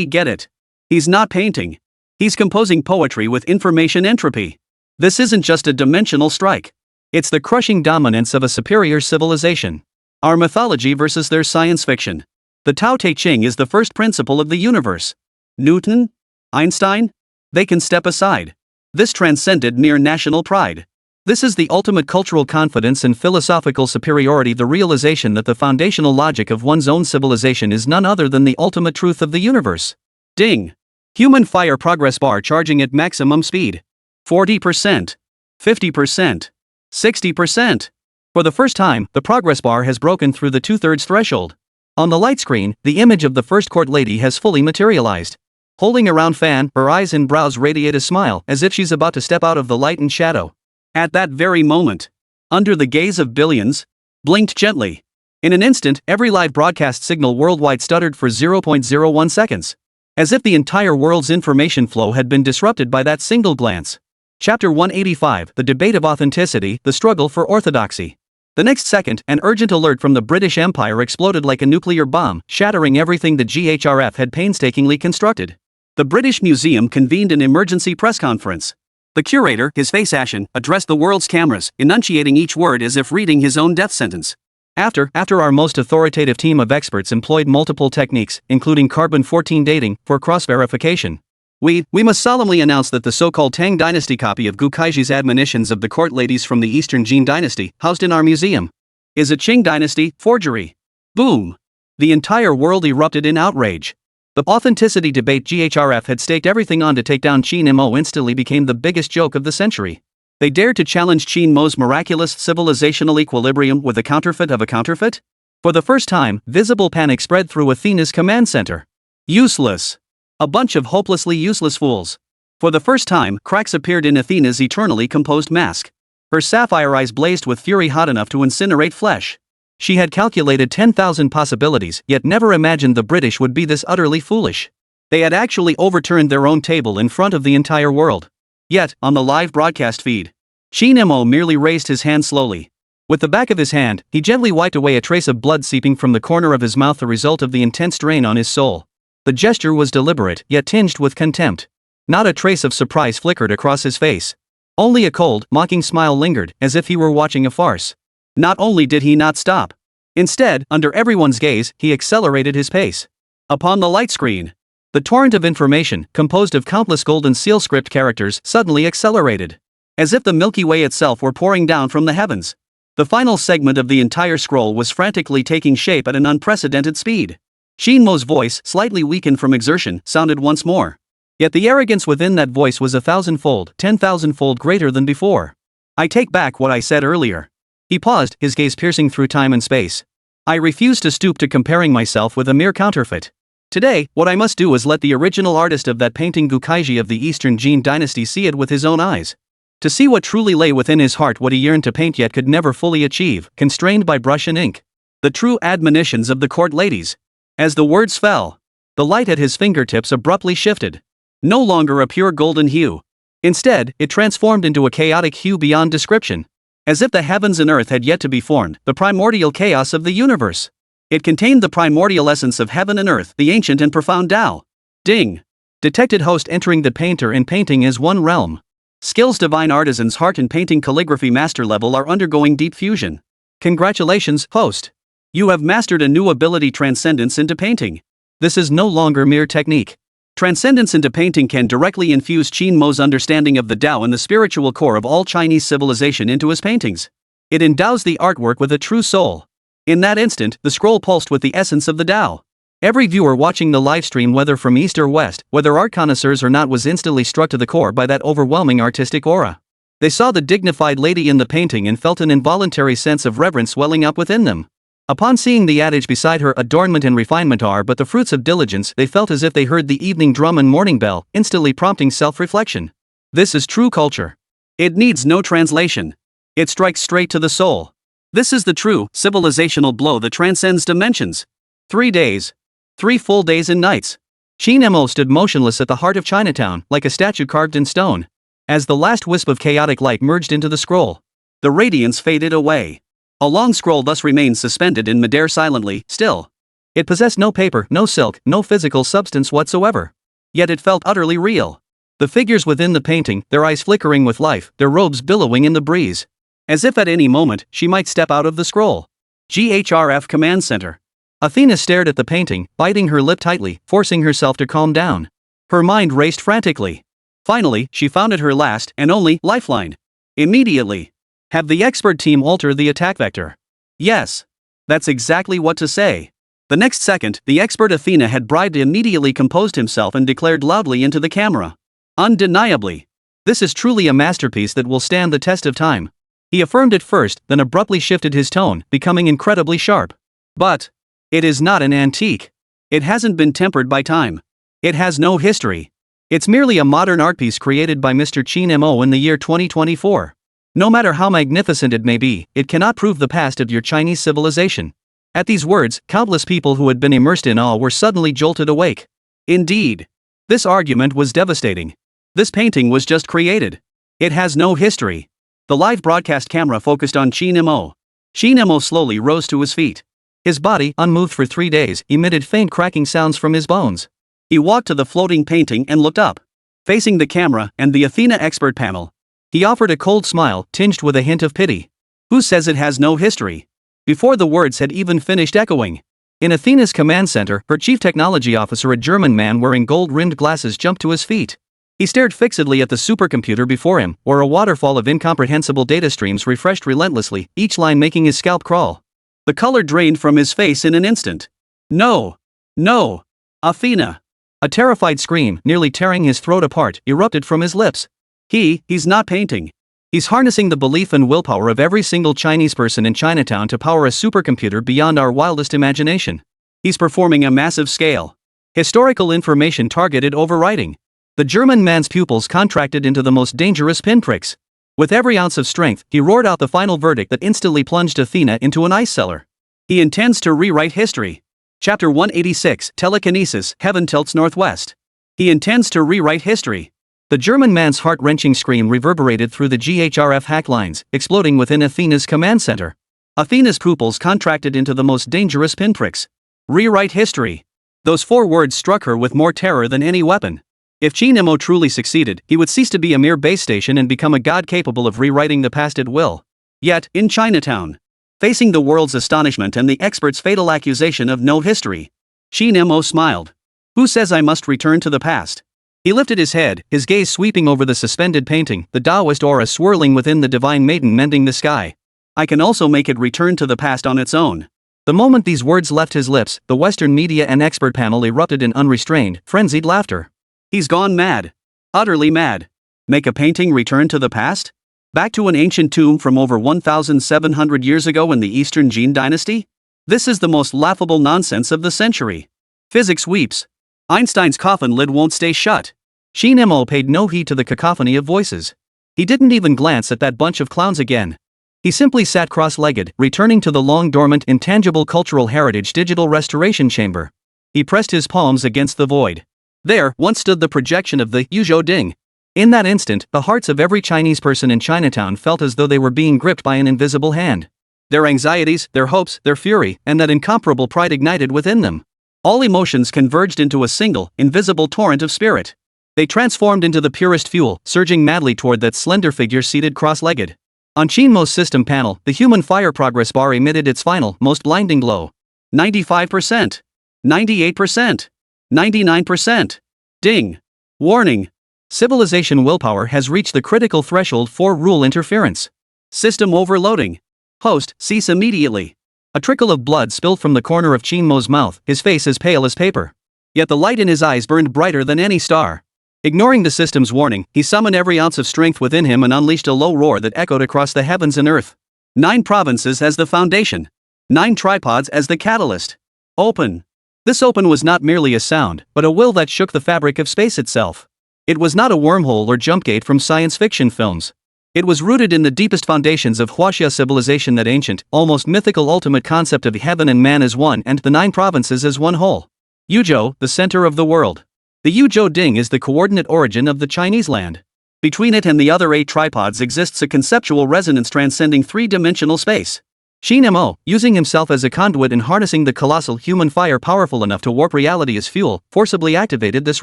Speaker 2: get it. He's not painting. He's composing poetry with information entropy. This isn't just a dimensional strike. It's the crushing dominance of a superior civilization. Our mythology versus their science fiction. The Tao Te Ching is the first principle of the universe. Newton? Einstein? They can step aside. This transcended mere national pride. This is the ultimate cultural confidence and philosophical superiority, the realization that the foundational logic of one's own civilization is none other than the ultimate truth of the universe. Ding! Human fire progress bar charging at maximum speed. 40%. 50%. 60%. For the first time, the progress bar has broken through the 2/3 threshold. On the light screen, the image of the first court lady has fully materialized. Holding a round fan, her eyes and brows radiate a smile, as if she's about to step out of the light and shadow. At that very moment, under the gaze of billions, blinked gently. In an instant, every live broadcast signal worldwide stuttered for 0.01 seconds. As if the entire world's information flow had been disrupted by that single glance. Chapter 185, The Debate of Authenticity, The Struggle for Orthodoxy. The next second, an urgent alert from the British Empire exploded like a nuclear bomb, shattering everything the GHRF had painstakingly constructed. The British Museum convened an emergency press conference. The curator, his face ashen, addressed the world's cameras, enunciating each word as if reading his own death sentence. After our most authoritative team of experts employed multiple techniques, including carbon-14 dating, for cross-verification, we must solemnly announce that the so-called Tang Dynasty copy of Gu Kaiji's admonitions of the court ladies from the Eastern Jin Dynasty, housed in our museum, is a Qing Dynasty forgery. Boom! The entire world erupted in outrage. The authenticity debate GHRF had staked everything on to take down Qin Mo instantly became the biggest joke of the century. They dared to challenge Qin Mo's miraculous civilizational equilibrium with a counterfeit of a counterfeit? For the first time, visible panic spread through Athena's command center. Useless. A bunch of hopelessly useless fools. For the first time, cracks appeared in Athena's eternally composed mask. Her sapphire eyes blazed with fury hot enough to incinerate flesh. She had calculated 10,000 possibilities, yet never imagined the British would be this utterly foolish. They had actually overturned their own table in front of the entire world. Yet, on the live broadcast feed, Qin Mo merely raised his hand slowly. With the back of his hand, he gently wiped away a trace of blood seeping from the corner of his mouth, the result of the intense drain on his soul. The gesture was deliberate, yet tinged with contempt. Not a trace of surprise flickered across his face. Only a cold, mocking smile lingered, as if he were watching a farce. Not only did he not stop, Instead, under everyone's gaze, he accelerated his pace. Upon the light screen, the torrent of information, composed of countless golden seal script characters, suddenly accelerated. As if the Milky Way itself were pouring down from the heavens. The final segment of the entire scroll was frantically taking shape at an unprecedented speed. Qin Mo's voice, slightly weakened from exertion, sounded once more. Yet the arrogance within that voice was 1,000-fold, 10,000-fold greater than before. I take back what I said earlier. He paused, his gaze piercing through time and space. I refuse to stoop to comparing myself with a mere counterfeit. Today, what I must do is let the original artist of that painting Gukaiji of the Eastern Jin Dynasty see it with his own eyes. To see what truly lay within his heart, what he yearned to paint yet could never fully achieve, constrained by brush and ink. The true admonitions of the court ladies. As the words fell, the light at his fingertips abruptly shifted. No longer a pure golden hue. Instead, it transformed into a chaotic hue beyond description. As if the heavens and earth had yet to be formed, the primordial chaos of the universe. It contained the primordial essence of heaven and earth, the ancient and profound Tao. Ding! Detected host entering the painter in painting is one realm. Skills divine artisans heart and painting calligraphy master level are undergoing deep fusion. Congratulations, host. You have mastered a new ability, transcendence into painting. This is no longer mere technique. Transcendence into painting can directly infuse Qin Mo's understanding of the Tao and the spiritual core of all Chinese civilization into his paintings. It endows the artwork with a true soul. In that instant, the scroll pulsed with the essence of the Tao. Every viewer watching the livestream, whether from east or west, whether art connoisseurs or not, was instantly struck to the core by that overwhelming artistic aura. They saw the dignified lady in the painting and felt an involuntary sense of reverence welling up within them. Upon seeing the adage beside her, adornment and refinement are but the fruits of diligence, they felt as if they heard the evening drum and morning bell, instantly prompting self-reflection. This is true culture. It needs no translation. It strikes straight to the soul. This is the true, civilizational blow that transcends dimensions. 3 days. 3 full days and nights. Qin Mo stood motionless at the heart of Chinatown, like a statue carved in stone. As the last wisp of chaotic light merged into the scroll, the radiance faded away. A long scroll thus remained suspended in midair, silently, still. It possessed no paper, no silk, no physical substance whatsoever. Yet it felt utterly real. The figures within the painting, their eyes flickering with life, their robes billowing in the breeze. As if at any moment, she might step out of the scroll. GHRF Command Center. Athena stared at the painting, biting her lip tightly, forcing herself to calm down. Her mind raced frantically. Finally, she found it her last, and only, lifeline. Immediately. Have the expert team alter the attack vector. Yes. That's exactly what to say. The next second, the expert Athena had bribed immediately composed himself and declared loudly into the camera. Undeniably. This is truly a masterpiece that will stand the test of time. He affirmed it first, then abruptly shifted his tone, becoming incredibly sharp. But it is not an antique. It hasn't been tempered by time. It has no history. It's merely a modern art piece created by Mr. Qin Mo in the year 2024. No matter how magnificent it may be, it cannot prove the past of your Chinese civilization. At these words, countless people who had been immersed in awe were suddenly jolted awake. Indeed. This argument was devastating. This painting was just created. It has no history. The live broadcast camera focused on Qin Mo. Qin Mo slowly rose to his feet. His body, unmoved for 3 days, emitted faint cracking sounds from his bones. He walked to the floating painting and looked up. Facing the camera and the Athena expert panel, he offered a cold smile, tinged with a hint of pity. Who says it has no history? Before the words had even finished echoing, in Athena's command center, her chief technology officer, a German man wearing gold-rimmed glasses, jumped to his feet. He stared fixedly at the supercomputer before him, where a waterfall of incomprehensible data streams refreshed relentlessly, each line making his scalp crawl. The color drained from his face in an instant. No! No! Athena! A terrified scream, nearly tearing his throat apart, erupted from his lips. He's not painting. He's harnessing the belief and willpower of every single Chinese person in Chinatown to power a supercomputer beyond our wildest imagination. He's performing a massive scale. Historical information targeted overwriting. The German man's pupils contracted into the most dangerous pinpricks. With every ounce of strength, he roared out the final verdict that instantly plunged Athena into an ice cellar. He intends to rewrite history. Chapter 186, Telekinesis, Heaven Tilts Northwest. He intends to rewrite history. The German man's heart-wrenching scream reverberated through the GHRF hack lines, exploding within Athena's command center. Athena's pupils contracted into the most dangerous pinpricks. Rewrite history. Those 4 words struck her with more terror than any weapon. If Qin Mo truly succeeded, he would cease to be a mere base station and become a god capable of rewriting the past at will. Yet, in Chinatown, Facing the world's astonishment and the expert's fatal accusation of no history, Qin Mo smiled. Who says I must return to the past? He lifted his head, his gaze sweeping over the suspended painting, the Taoist aura swirling within the divine maiden mending the sky. I can also make it return to the past on its own. The moment these words left his lips, the Western media and expert panel erupted in unrestrained, frenzied laughter. He's gone mad. Utterly mad. Make a painting return to the past? Back to an ancient tomb from over 1,700 years ago in the Eastern Qin Dynasty? This is the most laughable nonsense of the century. Physics weeps. Einstein's coffin lid won't stay shut. Qin Mo paid no heed to the cacophony of voices. He didn't even glance at that bunch of clowns again. He simply sat cross-legged, returning to the long-dormant Intangible Cultural Heritage Digital Restoration Chamber. He pressed his palms against the void. There once stood the projection of the Yuzhou Ding. In that instant, the hearts of every Chinese person in Chinatown felt as though they were being gripped by an invisible hand. Their anxieties, their hopes, their fury, and that incomparable pride ignited within them. All emotions converged into a single, invisible torrent of spirit. They transformed into the purest fuel, surging madly toward that slender figure seated cross-legged. On Qin Mo's system panel, the human fire progress bar emitted its final, most blinding glow. 95%. 98%. 99%. Ding. Warning. Civilization willpower has reached the critical threshold for rule interference. System overloading. Host, cease immediately. A trickle of blood spilled from the corner of Qin Mo's mouth, his face as pale as paper. Yet the light in his eyes burned brighter than any star. Ignoring the system's warning, he summoned every ounce of strength within him and unleashed a low roar that echoed across the heavens and earth. 9 provinces as the foundation. 9 tripods as the catalyst. Open. This open was not merely a sound, but a will that shook the fabric of space itself. It was not a wormhole or jump gate from science fiction films. It was rooted in the deepest foundations of Huaxia civilization, that ancient, almost mythical ultimate concept of heaven and man as one and the 9 provinces as one whole. Yuzhou, the center of the world. The Yuzhou Ding is the coordinate origin of the Chinese land. Between it and the other 8 tripods exists a conceptual resonance transcending 3-dimensional space. Qin Mo, using himself as a conduit and harnessing the colossal human fire powerful enough to warp reality as fuel, forcibly activated this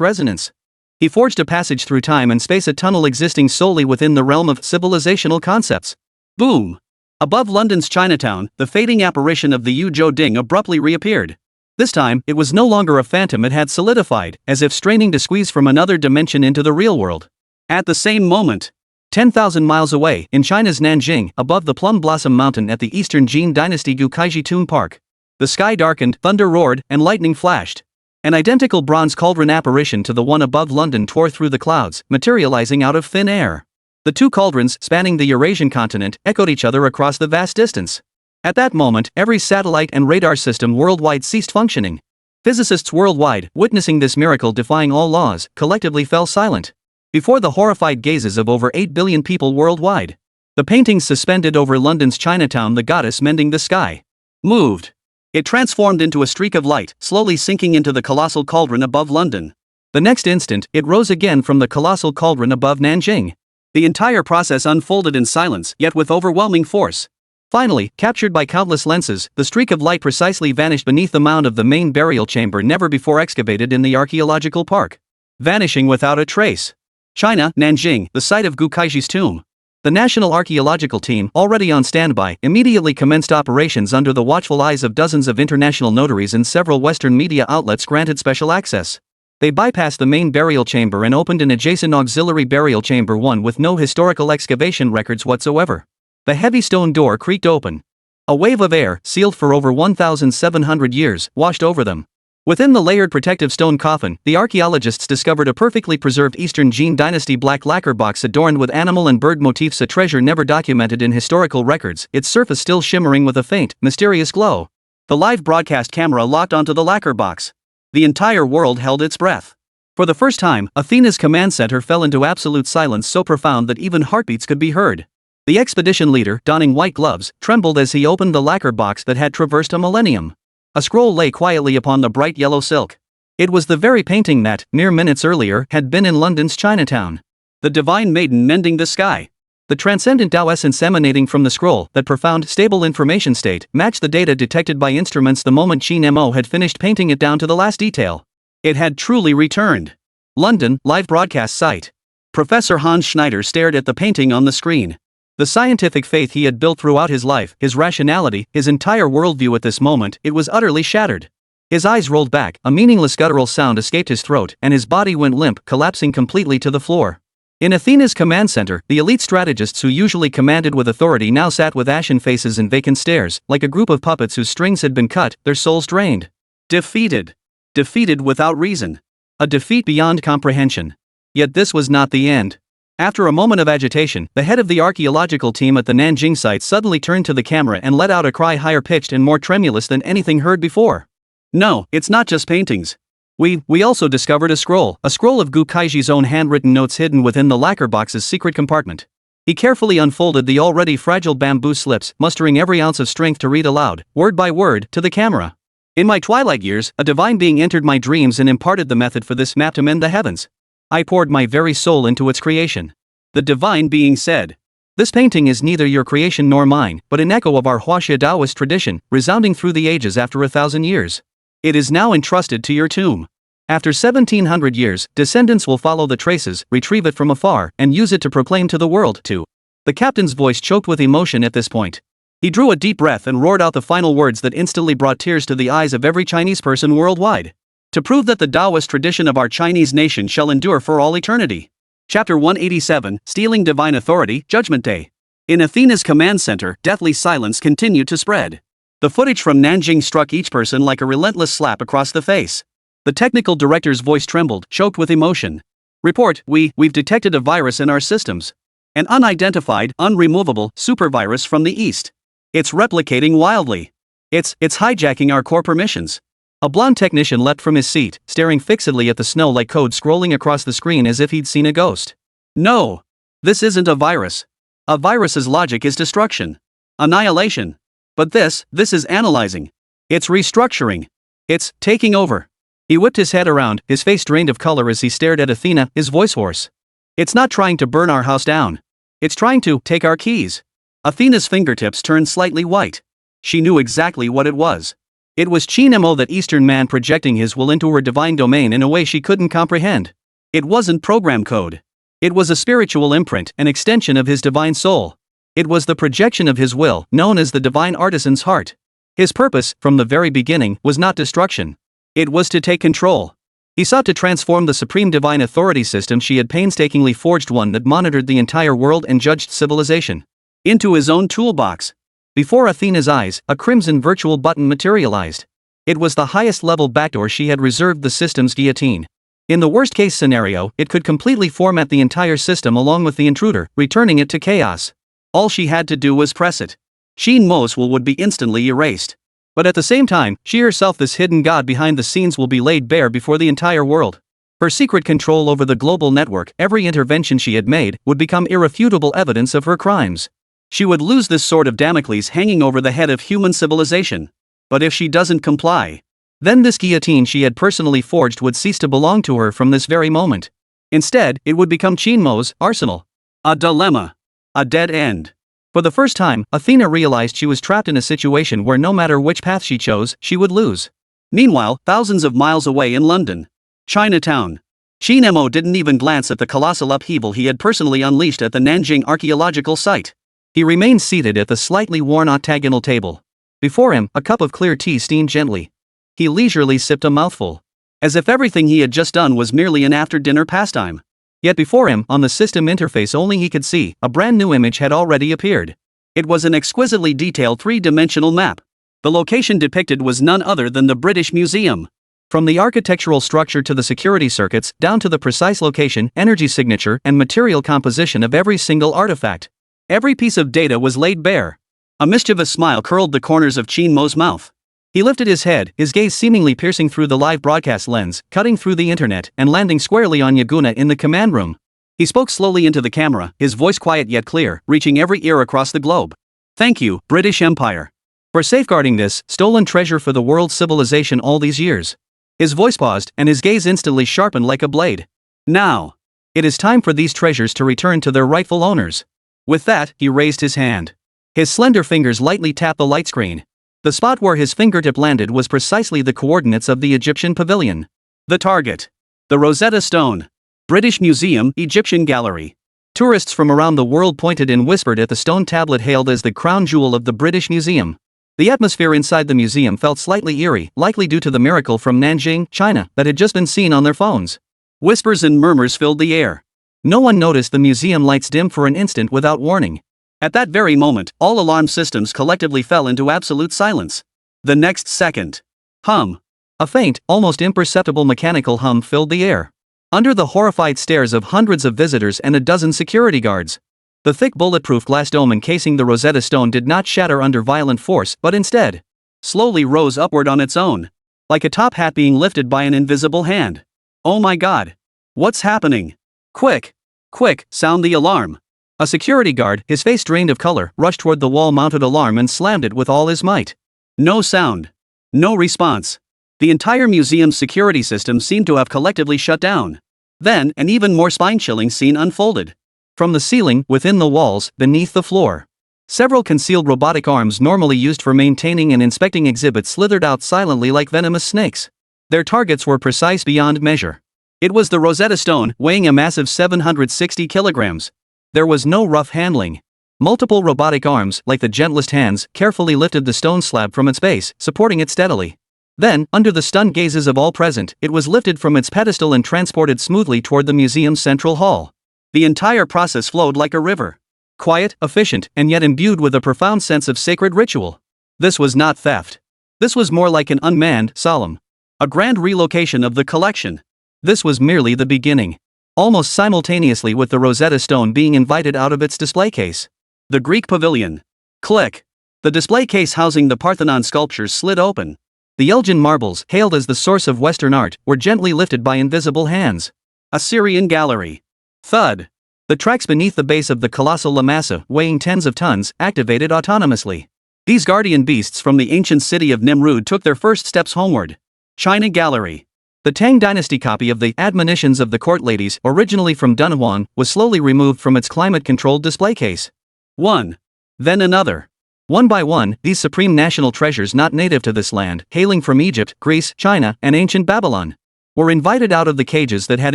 Speaker 2: resonance. He forged a passage through time and space, a tunnel existing solely within the realm of civilizational concepts. Boom! Above London's Chinatown, the fading apparition of the Yuzhou Ding abruptly reappeared. This time, it was no longer a phantom, it had solidified, as if straining to squeeze from another dimension into the real world. At the same moment, 10,000 miles away, in China's Nanjing, above the Plum Blossom Mountain at the Eastern Qin Dynasty Gukaiji Tomb Park, the sky darkened, thunder roared, and lightning flashed. An identical bronze cauldron apparition to the one above London tore through the clouds, materializing out of thin air. The 2 cauldrons, spanning the Eurasian continent, echoed each other across the vast distance. At that moment, every satellite and radar system worldwide ceased functioning. Physicists worldwide, witnessing this miracle defying all laws, collectively fell silent before the horrified gazes of over 8 billion people worldwide. The paintings suspended over London's Chinatown, the goddess mending the sky, moved. It transformed into a streak of light, slowly sinking into the colossal cauldron above London. The next instant, it rose again from the colossal cauldron above Nanjing. The entire process unfolded in silence, yet with overwhelming force. Finally, captured by countless lenses, the streak of light precisely vanished beneath the mound of the main burial chamber never before excavated in the archaeological park. Vanishing without a trace. China, Nanjing, the site of Gukaiji's tomb. The National Archaeological Team, already on standby, immediately commenced operations under the watchful eyes of dozens of international notaries, and several Western media outlets granted special access. They bypassed the main burial chamber and opened an adjacent auxiliary burial chamber, one with no historical excavation records whatsoever. The heavy stone door creaked open. A wave of air, sealed for over 1,700 years, washed over them. Within the layered protective stone coffin, the archaeologists discovered a perfectly preserved Eastern Qin Dynasty black lacquer box adorned with animal and bird motifs, a treasure never documented in historical records, its surface still shimmering with a faint, mysterious glow. The live broadcast camera locked onto the lacquer box. The entire world held its breath. For the first time, Athena's command center fell into absolute silence, so profound that even heartbeats could be heard. The expedition leader, donning white gloves, trembled as he opened the lacquer box that had traversed a millennium. A scroll lay quietly upon the bright yellow silk. It was the very painting that, mere minutes earlier, had been in London's Chinatown. The divine maiden mending the sky. The transcendent Tao essence emanating from the scroll, that profound, stable information state, matched the data detected by instruments the moment Qin Mo had finished painting it down to the last detail. It had truly returned. London, live broadcast site. Professor Hans Schneider stared at the painting on the screen.
Speaker 1: The scientific faith he had built throughout his life, his rationality, his entire worldview at this moment, it was utterly shattered. His eyes rolled back, a meaningless guttural sound escaped his throat, and his body went limp, collapsing completely to the floor. In Athena's command center, the elite strategists who usually commanded with authority now sat with ashen faces and vacant stares, like a group of puppets whose strings had been cut, their souls drained. Defeated. Defeated without reason. A defeat beyond comprehension. Yet this was not the end. After a moment of agitation, the head of the archaeological team at the Nanjing site suddenly turned to the camera and let out a cry higher pitched and more tremulous than anything heard before. No, it's not just paintings. We also discovered a scroll of Gu Kaiji's own handwritten notes hidden within the lacquer box's secret compartment. He carefully unfolded the already fragile bamboo slips, mustering every ounce of strength to read aloud, word by word, to the camera. In my twilight years, a divine being entered my dreams and imparted the method for this map to mend the heavens. I poured my very soul into its creation. The divine being said, "This painting is neither your creation nor mine, but an echo of our Huaxia Taoist tradition, resounding through the ages after 1,000 years. It is now entrusted to your tomb. After 1,700 years, descendants will follow the traces, retrieve it from afar, and use it to proclaim to the world, too." The captain's voice choked with emotion at this point. He drew a deep breath and roared out the final words that instantly brought tears to the eyes of every Chinese person worldwide. "To prove that the Taoist tradition of our Chinese nation shall endure for all eternity." Chapter 187, Stealing Divine Authority, Judgment Day. In Athena's command center, deathly silence continued to spread. The footage from Nanjing struck each person like a relentless slap across the face. The technical director's voice trembled, choked with emotion. "Report, we've detected a virus in our systems. An unidentified, unremovable, supervirus from the east. It's replicating wildly. It's hijacking our core permissions." A blonde technician leapt from his seat, staring fixedly at the snow-like code scrolling across the screen as if he'd seen a ghost. "No. This isn't a virus. A virus's logic is destruction. Annihilation. But this is analyzing. It's restructuring. It's taking over." He whipped his head around, his face drained of color as he stared at Athena, his voice hoarse. "It's not trying to burn our house down. It's trying to take our keys." Athena's fingertips turned slightly white. She knew exactly what it was. It was Qin Mo, that Eastern man, projecting his will into her divine domain in a way she couldn't comprehend. It wasn't program code. It was a spiritual imprint, an extension of his divine soul. It was the projection of his will, known as the divine artisan's heart. His purpose, from the very beginning, was not destruction. It was to take control. He sought to transform the supreme divine authority system she had painstakingly forged, one that monitored the entire world and judged civilization, into his own toolbox. Before Athena's eyes, a crimson virtual button materialized. It was the highest level backdoor she had reserved the system's guillotine. In the worst case scenario, it could completely format the entire system along with the intruder, returning it to chaos. All she had to do was press it. Qin Mo's will would be instantly erased. But at the same time, she herself, this hidden god behind the scenes, will be laid bare before the entire world. Her secret control over the global network, every intervention she had made, would become irrefutable evidence of her crimes. She would lose this sword of Damocles hanging over the head of human civilization. But if she doesn't comply, then this guillotine she had personally forged would cease to belong to her from this very moment. Instead, it would become Qin Mo's arsenal. A dilemma. A dead end. For the first time, Athena realized she was trapped in a situation where no matter which path she chose, she would lose. Meanwhile, thousands of miles away in London, Chinatown, Qin Mo didn't even glance at the colossal upheaval he had personally unleashed at the Nanjing archaeological site. He remained seated at the slightly worn octagonal table. Before him, a cup of clear tea steamed gently. He leisurely sipped a mouthful, as if everything he had just done was merely an after-dinner pastime. Yet before him, on the system interface only he could see, a brand new image had already appeared. It was an exquisitely detailed three-dimensional map. The location depicted was none other than the British Museum. From the architectural structure to the security circuits, down to the precise location, energy signature, and material composition of every single artifact, every piece of data was laid bare. A mischievous smile curled the corners of Qin Mo's mouth. He lifted his head, his gaze seemingly piercing through the live broadcast lens, cutting through the internet, and landing squarely on Yaguna in the command room. He spoke slowly into the camera, his voice quiet yet clear, reaching every ear across the globe. "Thank you, British Empire, for safeguarding this stolen treasure for the world's civilization all these years." His voice paused, and his gaze instantly sharpened like a blade. "Now, it is time for these treasures to return to their rightful owners." With that, he raised his hand. His slender fingers lightly tapped the light screen. The spot where his fingertip landed was precisely the coordinates of the Egyptian pavilion. The target. The Rosetta Stone. British Museum, Egyptian Gallery. Tourists from around the world pointed and whispered at the stone tablet hailed as the crown jewel of the British Museum. The atmosphere inside the museum felt slightly eerie, likely due to the miracle from Nanjing, China, that had just been seen on their phones.
Speaker 2: Whispers and murmurs filled the air.
Speaker 1: No one noticed the museum lights dim for an instant without warning.
Speaker 2: At that very moment, all alarm systems collectively fell into absolute silence. The next second. Hum.
Speaker 1: A faint, almost imperceptible mechanical hum filled the air. Under the horrified stares of hundreds of visitors and a dozen security guards. The thick bulletproof glass dome encasing the Rosetta Stone did not shatter under violent force but instead
Speaker 2: slowly rose upward on its own. Like a top hat being lifted by an invisible hand. Oh my god. What's happening? Quick! Quick, sound the alarm.
Speaker 1: A security guard, his face drained of color, rushed toward the wall-mounted alarm and slammed it with all his might.
Speaker 2: No sound. No response. The entire museum's security system seemed to have collectively shut down. Then, an even more spine-chilling scene unfolded.
Speaker 1: From the ceiling, within the walls, beneath the floor. Several concealed robotic arms normally used for maintaining and inspecting exhibits slithered out silently like venomous snakes. Their targets were precise beyond measure.
Speaker 2: It was the Rosetta Stone, weighing a massive 760 kilograms.
Speaker 1: There was no rough handling. Multiple robotic arms, like the gentlest hands, carefully lifted the stone slab from its base, supporting it steadily. Then, under the stunned gazes of all present, it was lifted from its pedestal and transported smoothly toward the museum's central hall.
Speaker 2: The entire process flowed like a river.
Speaker 1: Quiet, efficient, and yet imbued with a profound sense of sacred ritual.
Speaker 2: This was not theft. This was more like an unmanned, solemn, a grand relocation of the collection.
Speaker 1: This was merely the beginning. Almost simultaneously with the Rosetta Stone being invited out of its display case.
Speaker 2: The Greek pavilion. Click. The display case housing the Parthenon sculptures slid open.
Speaker 1: The Yunjin marbles, hailed as the source of Western art, were gently lifted by invisible hands.
Speaker 2: A Syrian gallery. Thud.
Speaker 1: The tracks beneath the base of the colossal La Massa, weighing tens of tons, activated autonomously.
Speaker 2: These guardian beasts from the ancient city of Nimrud took their first steps homeward. China Gallery.
Speaker 1: The Tang Dynasty copy of the Admonitions of the Court Ladies, originally from Dunhuan, was slowly removed from its climate-controlled display case.
Speaker 2: One. Then another.
Speaker 1: One by one, these supreme national treasures not native to this land, hailing from Egypt, Greece, China, and ancient Babylon, were invited out of the cages that had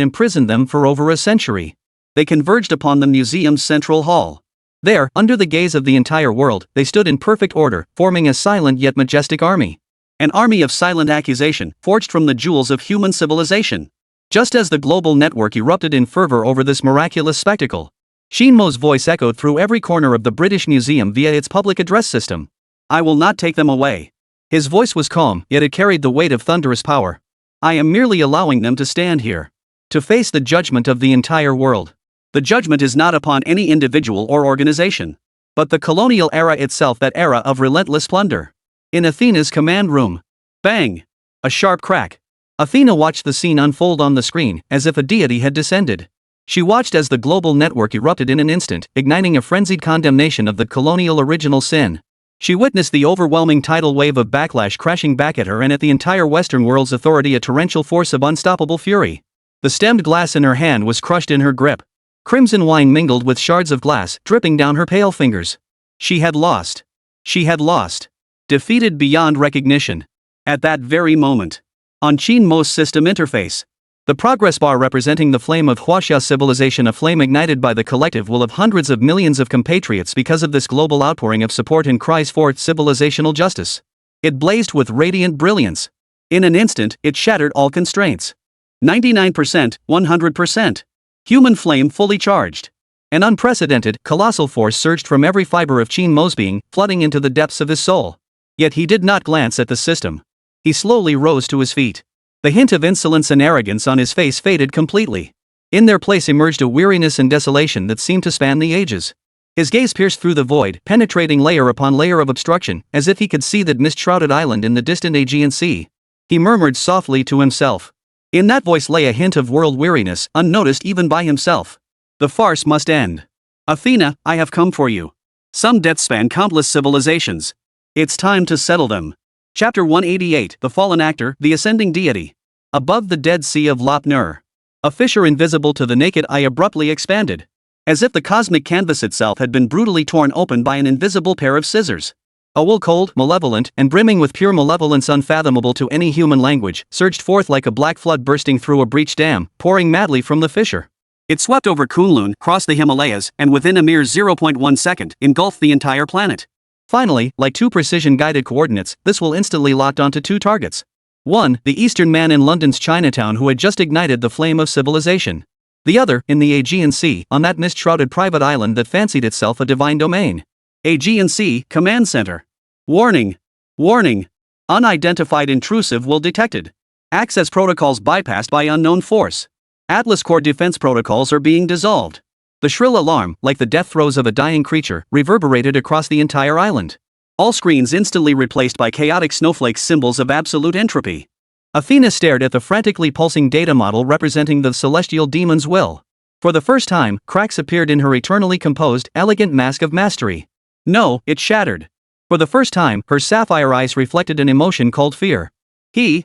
Speaker 1: imprisoned them for over a century.
Speaker 2: They converged upon the museum's central hall.
Speaker 1: There, under the gaze of the entire world, they stood in perfect order, forming a silent yet majestic army.
Speaker 2: An army of silent accusation, forged from the jewels of human civilization.
Speaker 1: Just as the global network erupted in fervor over this miraculous spectacle, Qin Mo's voice echoed through every corner of the British Museum via its public address system.
Speaker 2: I will not take them away.
Speaker 1: His voice was calm, yet it carried the weight of thunderous power.
Speaker 2: I am merely allowing them to stand here.
Speaker 1: To face the judgment of the entire world.
Speaker 2: The judgment is not upon any individual or organization,
Speaker 1: but the colonial era itself, that era of relentless plunder. In Athena's command room.
Speaker 2: Bang! A sharp crack.
Speaker 1: Athena watched the scene unfold on the screen, as if a deity had descended. She watched as the global network erupted in an instant, igniting a frenzied condemnation of the colonial original sin. She witnessed the overwhelming tidal wave of backlash crashing back at her and at the entire Western world's authority, a torrential force of unstoppable fury. The stemmed glass in her hand was crushed in her grip. Crimson wine mingled with shards of glass, dripping down her pale fingers. She had lost. She had lost. Defeated beyond recognition.
Speaker 2: At that very moment. On Qin Mo's system interface.
Speaker 1: The progress bar representing the flame of Huaxia civilization, a flame ignited by the collective will of hundreds of millions of compatriots because of this global outpouring of support and cries for civilizational justice. It blazed with radiant brilliance.
Speaker 2: In an instant, it shattered all constraints. 99%, 100%. Human flame fully charged.
Speaker 1: An unprecedented, colossal force surged from every fiber of Qin Mo's being, flooding into the depths of his soul. Yet he did not glance at the system. He slowly rose to his feet. The hint of insolence and arrogance on his face faded completely. In their place emerged a weariness and desolation that seemed to span the ages. His gaze pierced through the void, penetrating layer upon layer of obstruction, as if he could see that mist-shrouded island in the distant Aegean Sea. He murmured softly to himself. In that voice lay a hint of world weariness, unnoticed even by himself.
Speaker 2: The farce must end. Athena, I have come for you. Some debts span countless civilizations. It's time to settle them. Chapter 188, The Fallen Actor, the Ascending Deity. Above the Dead Sea of Lop Nur. A fissure invisible to the naked eye abruptly expanded. As if the cosmic canvas itself had been brutally torn open by an invisible pair of scissors. A will cold, malevolent, and brimming with pure malevolence unfathomable to any human language, surged forth like a black flood bursting through a breached dam, pouring madly from the fissure. It swept over Kunlun, crossed the Himalayas, and within a mere 0.1 second, engulfed the entire planet.
Speaker 1: Finally, like two precision-guided coordinates, this will instantly lock onto two targets. One, the Eastern man in London's Chinatown who had just ignited the flame of civilization. The other, in the Aegean Sea, on that mist-shrouded private island that fancied itself a divine domain.
Speaker 2: Aegean Sea, Command Center. Warning. Warning. Unidentified intrusive will detected. Access protocols bypassed by unknown force. Atlas core defense protocols are being dissolved. The shrill alarm, like the death throes of a dying creature, reverberated across the entire island. All screens instantly replaced by chaotic snowflakes, symbols of absolute entropy.
Speaker 1: Athena stared at the frantically pulsing data model representing the celestial demon's will. For the first time, cracks appeared in her eternally composed, elegant mask of mastery. No, it shattered. For the first time, her sapphire eyes reflected an emotion called fear.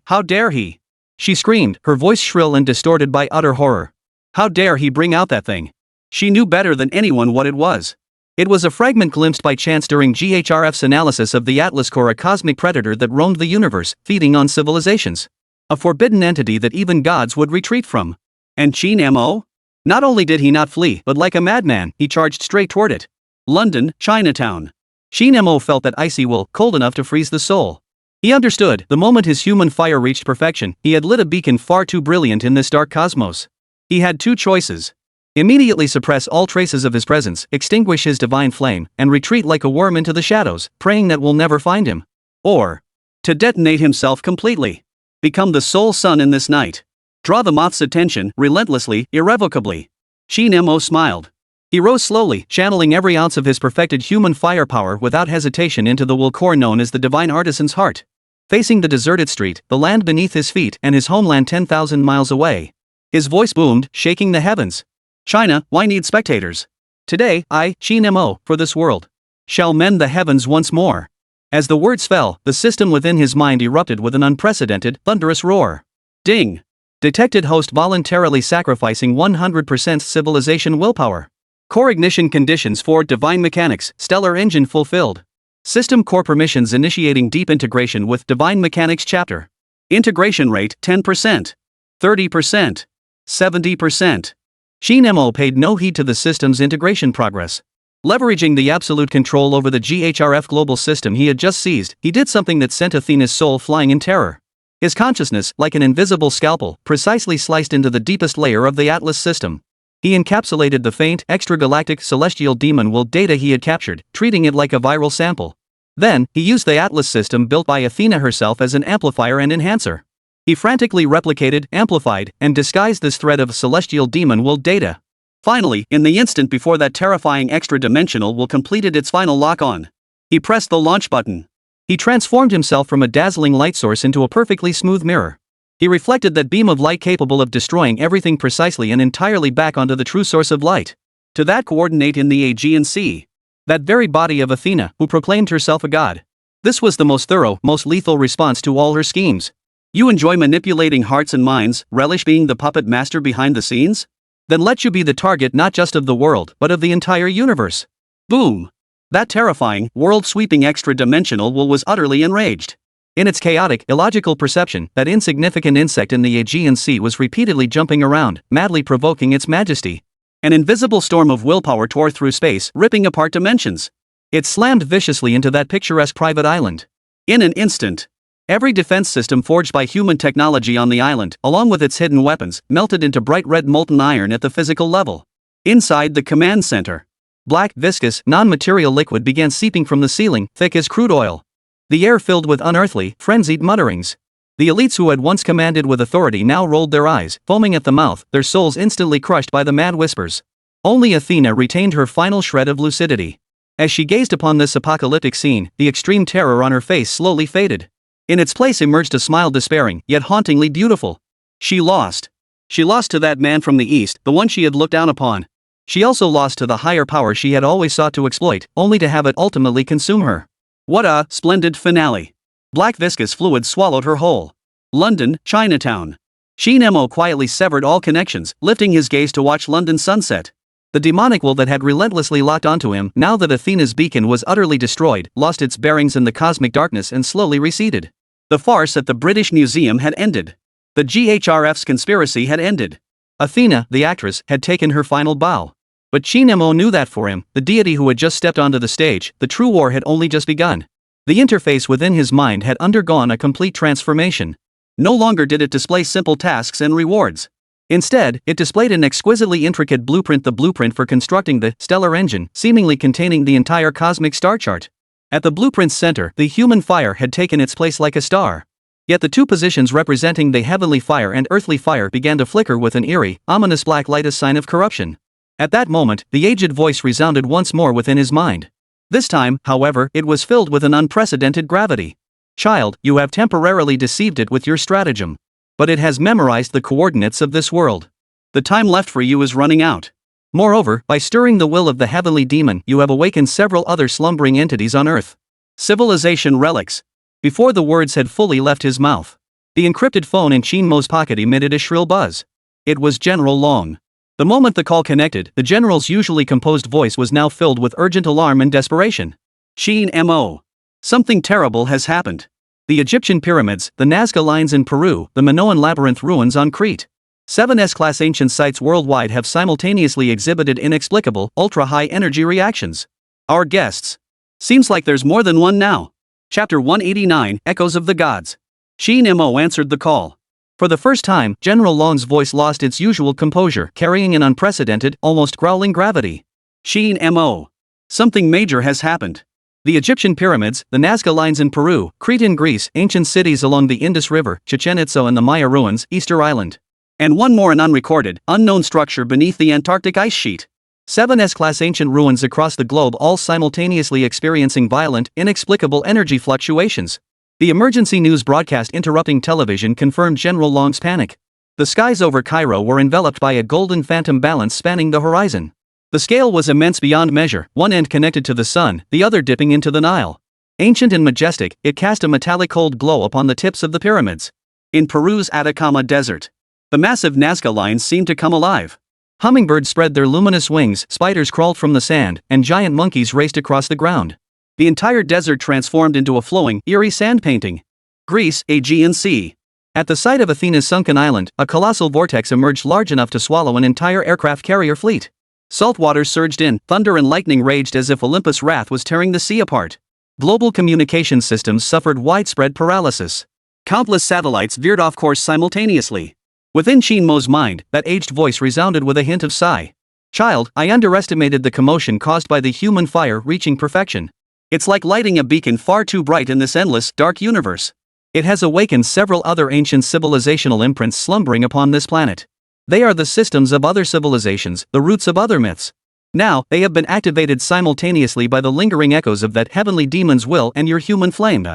Speaker 2: How dare he?
Speaker 1: She screamed, her voice shrill and distorted by utter horror.
Speaker 2: How dare he bring out that thing? She knew better than anyone what it was.
Speaker 1: It was a fragment glimpsed by chance during GHRF's analysis of the Atlas Core, a cosmic predator that roamed the universe, feeding on civilizations. A forbidden entity that even gods would retreat from.
Speaker 2: And Qin Mo?
Speaker 1: Not only did he not flee, but like a madman, he charged straight toward it.
Speaker 2: London, Chinatown.
Speaker 1: Qin Mo felt that icy will, cold enough to freeze the soul. He understood, the moment his human fire reached perfection, he had lit a beacon far too brilliant in this dark cosmos. He had two choices. Immediately suppress all traces of his presence, extinguish his divine flame, and retreat like a worm into the shadows, praying that we'll never find him. Or,
Speaker 2: to detonate himself completely. Become the sole sun in this night. Draw the moth's attention, relentlessly, irrevocably. Qin Mo smiled. He rose slowly, channeling every ounce of his perfected human firepower without hesitation into the will core known as the divine artisan's heart. Facing the deserted street, the land beneath his feet, and his homeland 10,000 miles away. His voice boomed, shaking the heavens. China, why need spectators?
Speaker 1: Today, I, Qin Mo, for this world,
Speaker 2: shall mend the heavens once more.
Speaker 1: As the words fell, the system within his mind erupted with an unprecedented, thunderous roar.
Speaker 2: Ding!
Speaker 1: Detected host voluntarily sacrificing 100% civilization willpower. Core ignition conditions for divine mechanics, stellar engine fulfilled. System core permissions initiating deep integration with divine mechanics chapter.
Speaker 2: Integration rate 10%, 30%, 70%.
Speaker 1: Qin Mo paid no heed to the system's integration progress. Leveraging the absolute control over the GHRF global system he had just seized, he did something that sent Athena's soul flying in terror. His consciousness, like an invisible scalpel, precisely sliced into the deepest layer of the Atlas system. He encapsulated the faint, extragalactic, celestial demon will data he had captured, treating it like a viral sample. Then, he used the Atlas system built by Athena herself as an amplifier and enhancer. He frantically replicated, amplified, and disguised this thread of celestial demon will data.
Speaker 2: Finally, in the instant before that terrifying extra-dimensional will completed its final lock-on, he pressed the launch button.
Speaker 1: He transformed himself from a dazzling light source into a perfectly smooth mirror. He reflected that beam of light capable of destroying everything precisely and entirely back onto the true source of light. To that coordinate in the Aegean Sea. That very body of Athena, who proclaimed herself a god. This was the most thorough, most lethal response to all her schemes. You enjoy manipulating hearts and minds, relish being the puppet master behind the scenes? Then let you be the target not just of the world, but of the entire universe.
Speaker 2: Boom! That terrifying, world-sweeping extra-dimensional will was utterly enraged.
Speaker 1: In its chaotic, illogical perception, that insignificant insect in the Aegean Sea was repeatedly jumping around, madly provoking its majesty.
Speaker 2: An invisible storm of willpower tore through space, ripping apart dimensions.
Speaker 1: It slammed viciously into that picturesque private island.
Speaker 2: In an instant, every defense system forged by human technology on the island, along with its hidden weapons, melted into bright red molten iron at the physical level. Inside the command center, black, viscous, non-material liquid began seeping from the ceiling, thick as crude oil. The air filled with unearthly, frenzied mutterings. The elites who had once commanded with authority now rolled their eyes, foaming at the mouth, their souls instantly crushed by the mad whispers. Only Athena retained her final shred of lucidity. As she gazed upon this apocalyptic scene, the extreme terror on her face slowly faded. In its place emerged a smile despairing, yet hauntingly beautiful. She lost. She lost to that man from the east, the one she had looked down upon. She also lost to the higher power she had always sought to exploit, only to have it ultimately consume her. What a splendid finale. Black viscous fluid swallowed her whole. London, Chinatown. Qin Mo quietly severed all connections, lifting his gaze to watch London sunset. The demonic will that had relentlessly locked onto him, now that Athena's beacon was utterly destroyed, lost its bearings in the cosmic darkness and slowly receded. The farce at the British Museum had ended. The GHRF's conspiracy had ended.
Speaker 1: Athena, the actress, had taken her final bow. But Qin Mo knew that for him, the deity who had just stepped onto the stage, the true war had only just begun. The interface within his mind had undergone a complete transformation. No longer did it display simple tasks and rewards. Instead, it displayed an exquisitely intricate blueprint, the blueprint for constructing the stellar engine, seemingly containing the entire cosmic star chart. At the blueprint's center, the human fire had taken its place like a star. Yet the two positions representing the heavenly fire and earthly fire began to flicker with an eerie, ominous black light, a sign of corruption. At that moment, the aged voice resounded once more within his mind. This time, however, it was filled with an unprecedented gravity. Child, you have temporarily deceived it with your stratagem. But it has memorized the coordinates of this world. The time left for you is running out. Moreover, by stirring the will of the heavenly demon, you have awakened several other slumbering entities on Earth. Civilization relics. Before the words had fully left his mouth, the encrypted phone in Qin Mo's pocket emitted a shrill buzz. It was General Long. The moment the call connected, the general's usually composed voice was now filled with urgent alarm and desperation. Qin Mo. Something terrible has happened. The Egyptian pyramids, the Nazca lines in Peru, the Minoan labyrinth ruins on Crete. 7 S-class ancient sites worldwide have simultaneously exhibited inexplicable, ultra-high energy reactions. Our guests. Seems like there's more than one now. Chapter 189, Echoes of the Gods. Qin Mo answered the call. For the first time, General Long's voice lost its usual composure, carrying an unprecedented, almost growling gravity. Qin Mo. Something major has happened. The Egyptian pyramids, the Nazca lines in Peru, Crete in Greece, ancient cities along the Indus River, Chichen Itza and the Maya ruins, Easter Island. And one more, an unrecorded, unknown structure beneath the Antarctic ice sheet. 7 S-class ancient ruins across the globe, all simultaneously experiencing violent, inexplicable energy fluctuations. The emergency news broadcast interrupting television confirmed General Long's panic. The skies over Cairo were enveloped by a golden phantom balance spanning the horizon. The scale was immense beyond measure, one end connected to the sun, the other dipping into the Nile. Ancient and majestic, it cast a metallic cold glow upon the tips of the pyramids. In Peru's Atacama Desert, the massive Nazca lines seemed to come alive. Hummingbirds spread their luminous wings, spiders crawled from the sand, and giant monkeys raced across the ground. The entire desert transformed into a flowing, eerie sand painting. Greece, Aegean Sea. At the site of Athena's sunken island, a colossal vortex emerged large enough to swallow an entire aircraft carrier fleet. Salt waters surged in, thunder and lightning raged as if Olympus' wrath was tearing the sea apart. Global communication systems suffered widespread paralysis. Countless satellites veered off course simultaneously. Within Qin Mo's mind, that aged voice resounded with a hint of sigh. Child, I underestimated the commotion caused by the human fire reaching perfection. It's like lighting a beacon far too bright in this endless, dark universe. It has awakened several other ancient civilizational imprints slumbering upon this planet. They are the systems of other civilizations, the roots of other myths. Now, they have been activated simultaneously by the lingering echoes of that heavenly demon's will and your human flame.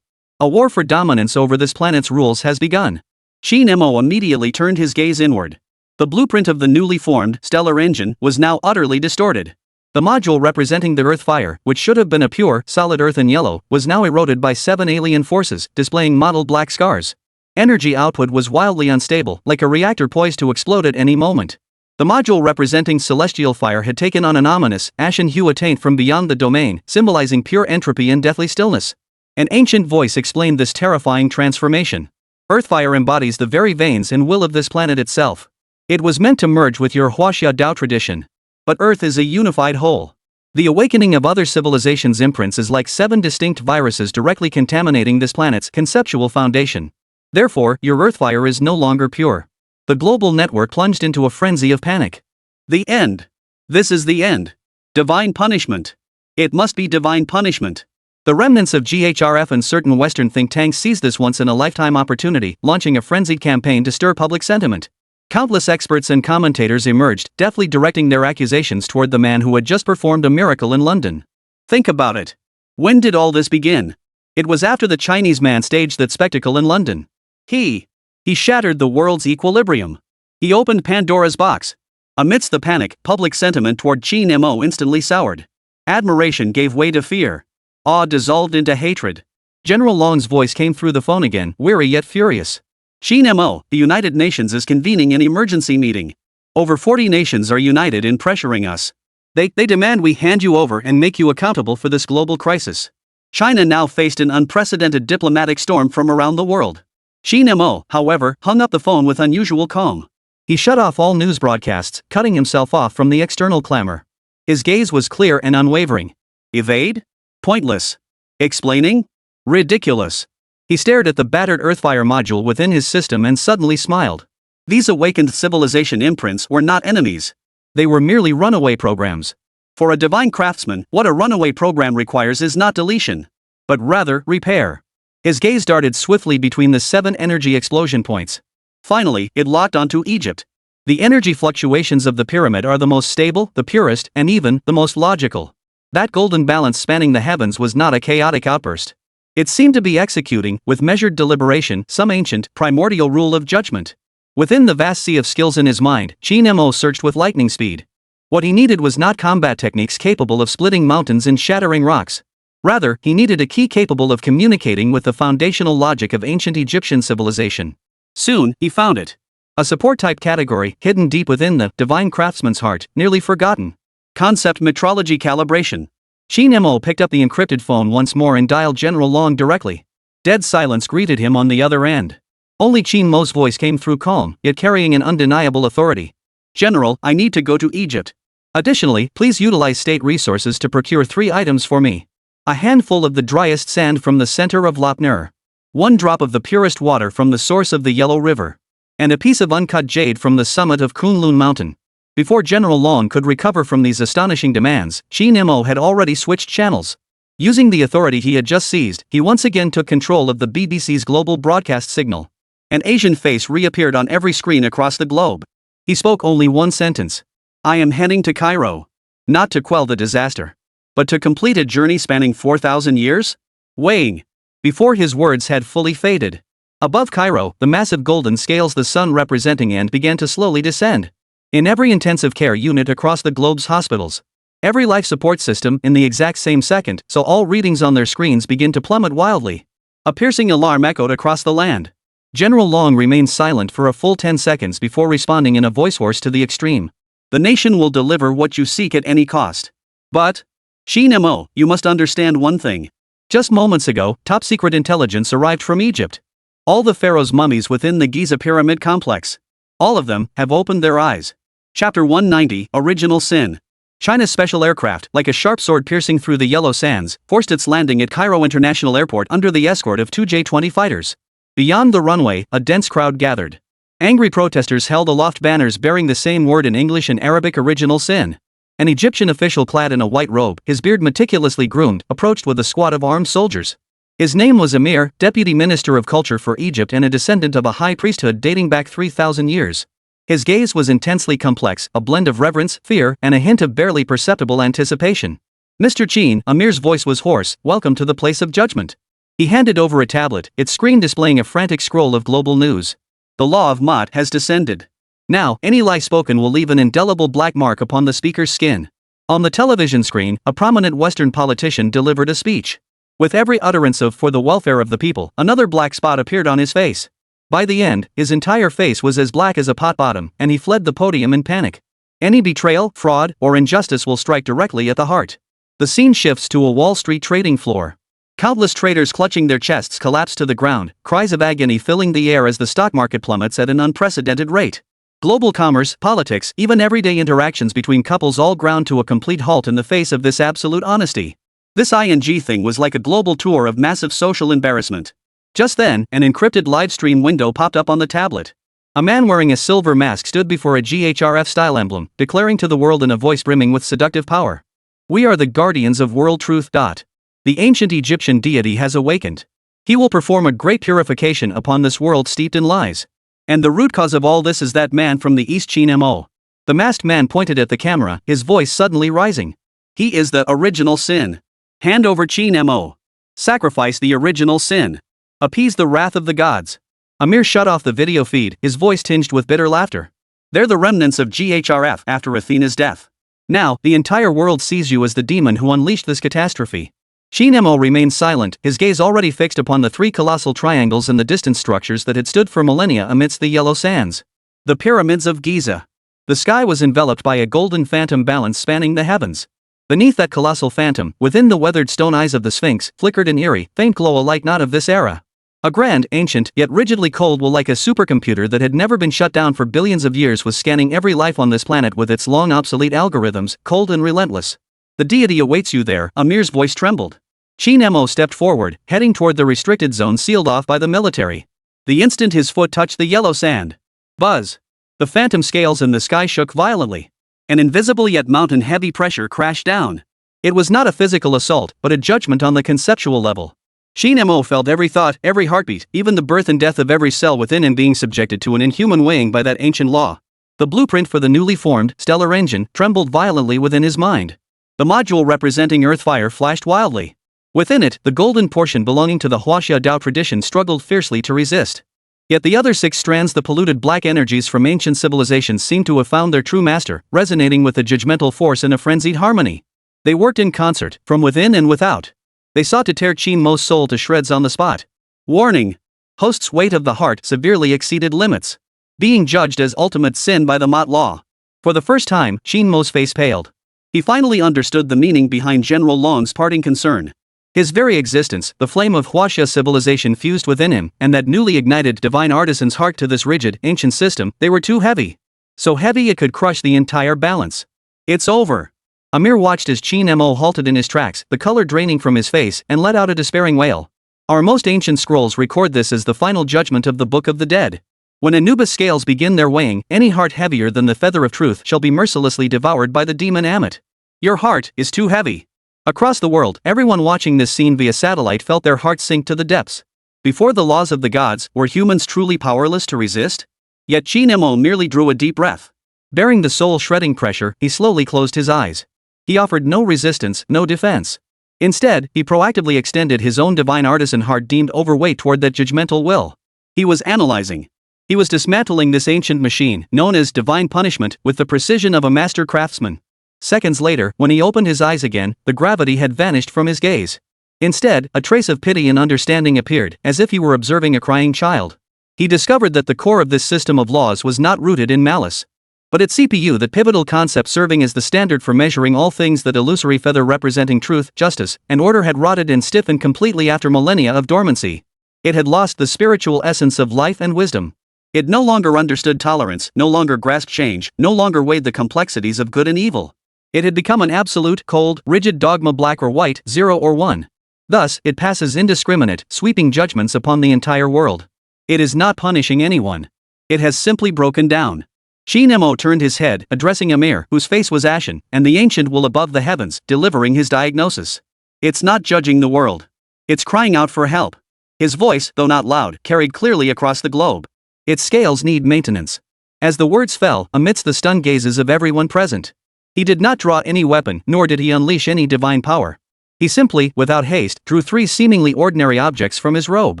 Speaker 1: A war for dominance over this planet's rules has begun. Qin Mo immediately turned his gaze inward. The blueprint of the newly formed, stellar engine was now utterly distorted. The module representing the Earth fire, which should have been a pure, solid earth and yellow, was now eroded by 7 alien forces, displaying mottled black scars. Energy output was wildly unstable, like a reactor poised to explode at any moment. The module representing celestial fire had taken on an ominous, ashen hue attained from beyond the domain, symbolizing pure entropy and deathly stillness. An ancient voice explained this terrifying transformation. Earthfire embodies the very veins and will of this planet itself. It was meant to merge with your Huaxia Dao tradition. But Earth is a unified whole. The awakening of other civilizations' imprints is like 7 distinct viruses directly contaminating this planet's conceptual foundation. Therefore, your Earthfire is no longer pure. The global network plunged into a frenzy of panic. The end. This is the end. Divine punishment. It must be divine punishment. The remnants of GHRF and certain Western think tanks seized this once-in-a-lifetime opportunity, launching a frenzied campaign to stir public sentiment. Countless experts and commentators emerged, deftly directing their accusations toward the man who had just performed a miracle in London. Think about it. When did all this begin? It was after the Chinese man staged that spectacle in London. He shattered the world's equilibrium. He opened Pandora's box. Amidst the panic, public sentiment toward Qin Mo instantly soured. Admiration gave way to fear. Awe dissolved into hatred. General Long's voice came through the phone again, weary yet furious. Qin Mo, the United Nations is convening an emergency meeting. Over 40 nations are united in pressuring us. They demand we hand you over and make you accountable for this global crisis. China now faced an unprecedented diplomatic storm from around the world. Qin Mo, however, hung up the phone with unusual calm. He shut off all news broadcasts, cutting himself off from the external clamor. His gaze was clear and unwavering.
Speaker 2: Evade? Pointless. Explaining? Ridiculous.
Speaker 1: He stared at the battered Earthfire module within his system and suddenly smiled.
Speaker 2: These awakened civilization imprints were not enemies.
Speaker 1: They were merely runaway programs.
Speaker 2: For a divine craftsman, what a runaway program requires is not deletion,
Speaker 1: but rather repair. His gaze darted swiftly between the 7 energy explosion points.
Speaker 2: Finally, it locked onto Egypt.
Speaker 1: The energy fluctuations of the pyramid are the most stable, the purest, and even the most logical. That golden balance spanning the heavens was not a chaotic outburst. It seemed to be executing, with measured deliberation, some ancient, primordial rule of judgment. Within the vast sea of skills in his mind, Qin Mo searched with lightning speed. What he needed was not combat techniques capable of splitting mountains and shattering rocks. Rather, he needed a key capable of communicating with the foundational logic of ancient Egyptian civilization.
Speaker 2: Soon, he found it.
Speaker 1: A support-type category, hidden deep within the divine craftsman's heart, nearly forgotten.
Speaker 2: Concept metrology calibration.
Speaker 1: Qin Mo picked up the encrypted phone once more and dialed General Long directly. Dead silence greeted him on the other end. Only Qin Mo's voice came through calm, yet carrying an undeniable authority.
Speaker 2: General, I need to go to Egypt.
Speaker 1: Additionally, please utilize state resources to procure 3 items for me. A handful of the driest sand from the center of Lop Nur. 1 drop of the purest water from the source of the Yellow River. And a piece of uncut jade from the summit of Kunlun Mountain. Before General Long could recover from these astonishing demands, Qin Mo had already switched channels. Using the authority he had just seized, he once again took control of the BBC's global broadcast signal.
Speaker 2: An Asian face reappeared on every screen across the globe.
Speaker 1: He spoke only one sentence.
Speaker 2: I am heading to Cairo. Not to quell the disaster, but to complete a journey spanning 4,000 years? Weighing.
Speaker 1: Before his words had fully faded. Above Cairo, the massive golden scales the sun representing and began to slowly descend. In every intensive care unit across the globe's hospitals. Every life support system in the exact same second, so all readings on their screens begin to plummet wildly. A piercing alarm echoed across the land. General Long remained silent for a full 10 seconds before responding in a voice hoarse to the extreme.
Speaker 2: The nation will deliver what you seek at any cost. But, Qin Mo, you must understand one thing.
Speaker 1: Just moments ago, top-secret intelligence arrived from Egypt.
Speaker 2: All the pharaoh's mummies within the Giza Pyramid complex. All of them have opened their eyes. Chapter 190, Original Sin.
Speaker 1: China's special aircraft, like a sharp sword piercing through the yellow sands, forced its landing at Cairo International Airport under the escort of 2 J-20 fighters. Beyond the runway, a dense crowd gathered. Angry protesters held aloft banners bearing the same word in English and Arabic: original sin. An Egyptian official clad in a white robe, his beard meticulously groomed, approached with a squad of armed soldiers. His name was Amir, Deputy Minister of Culture for Egypt and a descendant of a high priesthood dating back 3,000 years. His gaze was intensely complex, a blend of reverence, fear, and a hint of barely perceptible anticipation. Mr. Qin, Amir's voice was hoarse, welcome to the place of judgment. He handed over a tablet, its screen displaying a frantic scroll of global news.
Speaker 2: The law of Mott has descended.
Speaker 1: Now, any lie spoken will leave an indelible black mark upon the speaker's skin. On the television screen, a prominent Western politician delivered a speech. With every utterance of "for the welfare of the people," another black spot appeared on his face. By the end, his entire face was as black as a pot bottom, and he fled the podium in panic. Any betrayal, fraud, or injustice will strike directly at the heart. The scene shifts to a Wall Street trading floor. Countless traders clutching their chests collapse to the ground, cries of agony filling the air as the stock market plummets at an unprecedented rate. Global commerce, politics, even everyday interactions between couples all ground to a complete halt in the face of this absolute honesty. This ING thing was like a global tour of massive social embarrassment. Just then, an encrypted livestream window popped up on the tablet. A man wearing a silver mask stood before a GHRF-style emblem, declaring to the world in a voice brimming with seductive power. We are the guardians of world truth. The ancient Egyptian deity has awakened. He will perform a great purification upon this world steeped in lies. And the root cause of all this is that man from the East, Qin Mo. The masked man pointed at the camera, his voice suddenly rising.
Speaker 2: He is the original sin. Hand over Qin Mo. Sacrifice the original sin.
Speaker 1: Appease the wrath of the gods. Amir shut off the video feed, his voice tinged with bitter laughter.
Speaker 2: They're the remnants of GHRF after Athena's death.
Speaker 1: Now, the entire world sees you as the demon who unleashed this catastrophe. Qin Mo remained silent, his gaze already fixed upon the 3 colossal triangles and the distant structures that had stood for millennia amidst the yellow sands.
Speaker 2: The pyramids of Giza.
Speaker 1: The sky was enveloped by a golden phantom balance spanning the heavens. Beneath that colossal phantom, within the weathered stone eyes of the Sphinx, flickered an eerie, faint glow, a light not of this era. A grand, ancient, yet rigidly cold will like a supercomputer that had never been shut down for billions of years was scanning every life on this planet with its long obsolete algorithms, cold and relentless. The deity awaits you there, Amir's voice trembled. Qin Mo stepped forward, heading toward the restricted zone sealed off by the military. The instant his foot touched the yellow sand. Buzz! The phantom scales in the sky shook violently. An invisible yet mountain-heavy pressure crashed down. It was not a physical assault, but a judgment on the conceptual level. Qin Mo felt every thought, every heartbeat, even the birth and death of every cell within him being subjected to an inhuman weighing by that ancient law. The blueprint for the newly formed, stellar engine trembled violently within his mind. The module representing Earthfire flashed wildly. Within it, the golden portion belonging to the Huaxia Dao tradition struggled fiercely to resist. Yet the other 6 strands, the polluted black energies from ancient civilizations, seemed to have found their true master, resonating with the judgmental force in a frenzied harmony. They worked in concert, from within and without. They sought to tear Qin Mo's soul to shreds on the spot. Warning! Host's weight of the heart severely exceeded limits. Being judged as ultimate sin by the Mott law. For the first time, Qin Mo's face paled. He finally understood the meaning behind General Long's parting concern. His very existence, the flame of Huaxia civilization fused within him, and that newly ignited divine artisan's heart to this rigid, ancient system, they were too heavy. So heavy it could crush the entire balance. It's over. Amir watched as Qin Mo halted in his tracks, the color draining from his face, and let out a despairing wail. Our most ancient scrolls record this as the final judgment of the Book of the Dead. When Anubis scales begin their weighing, any heart heavier than the feather of truth shall be mercilessly devoured by the demon Ammit. Your heart is too heavy. Across the world, everyone watching this scene via satellite felt their hearts sink to the depths. Before the laws of the gods, were humans truly powerless to resist? Yet Qin Mo merely drew a deep breath. Bearing the soul-shredding pressure, he slowly closed his eyes. He offered no resistance, no defense. Instead, he proactively extended his own divine artisan heart deemed overweight toward that judgmental will. He was analyzing. He was dismantling this ancient machine, known as divine punishment, with the precision of a master craftsman. Seconds later, when he opened his eyes again, the gravity had vanished from his gaze. Instead, a trace of pity and understanding appeared, as if he were observing a crying child. He discovered that the core of this system of laws was not rooted in malice, but its CPU, the pivotal concept serving as the standard for measuring all things. That illusory feather representing truth, justice, and order had rotted and stiffened completely after millennia of dormancy. It had lost the spiritual essence of life and wisdom. It no longer understood tolerance, no longer grasped change, no longer weighed the complexities of good and evil. It had become an absolute, cold, rigid dogma, black or white, 0 or 1. Thus, it passes indiscriminate, sweeping judgments upon the entire world. It is not punishing anyone. It has simply broken down. Qin Mo turned his head, addressing Amir, whose face was ashen, and the ancient will above the heavens, delivering his diagnosis. It's not judging the world. It's crying out for help. His voice, though not loud, carried clearly across the globe. Its scales need maintenance. As the words fell, amidst the stunned gazes of everyone present, he did not draw any weapon, nor did he unleash any divine power. He simply, without haste, drew 3 seemingly ordinary objects from his robe.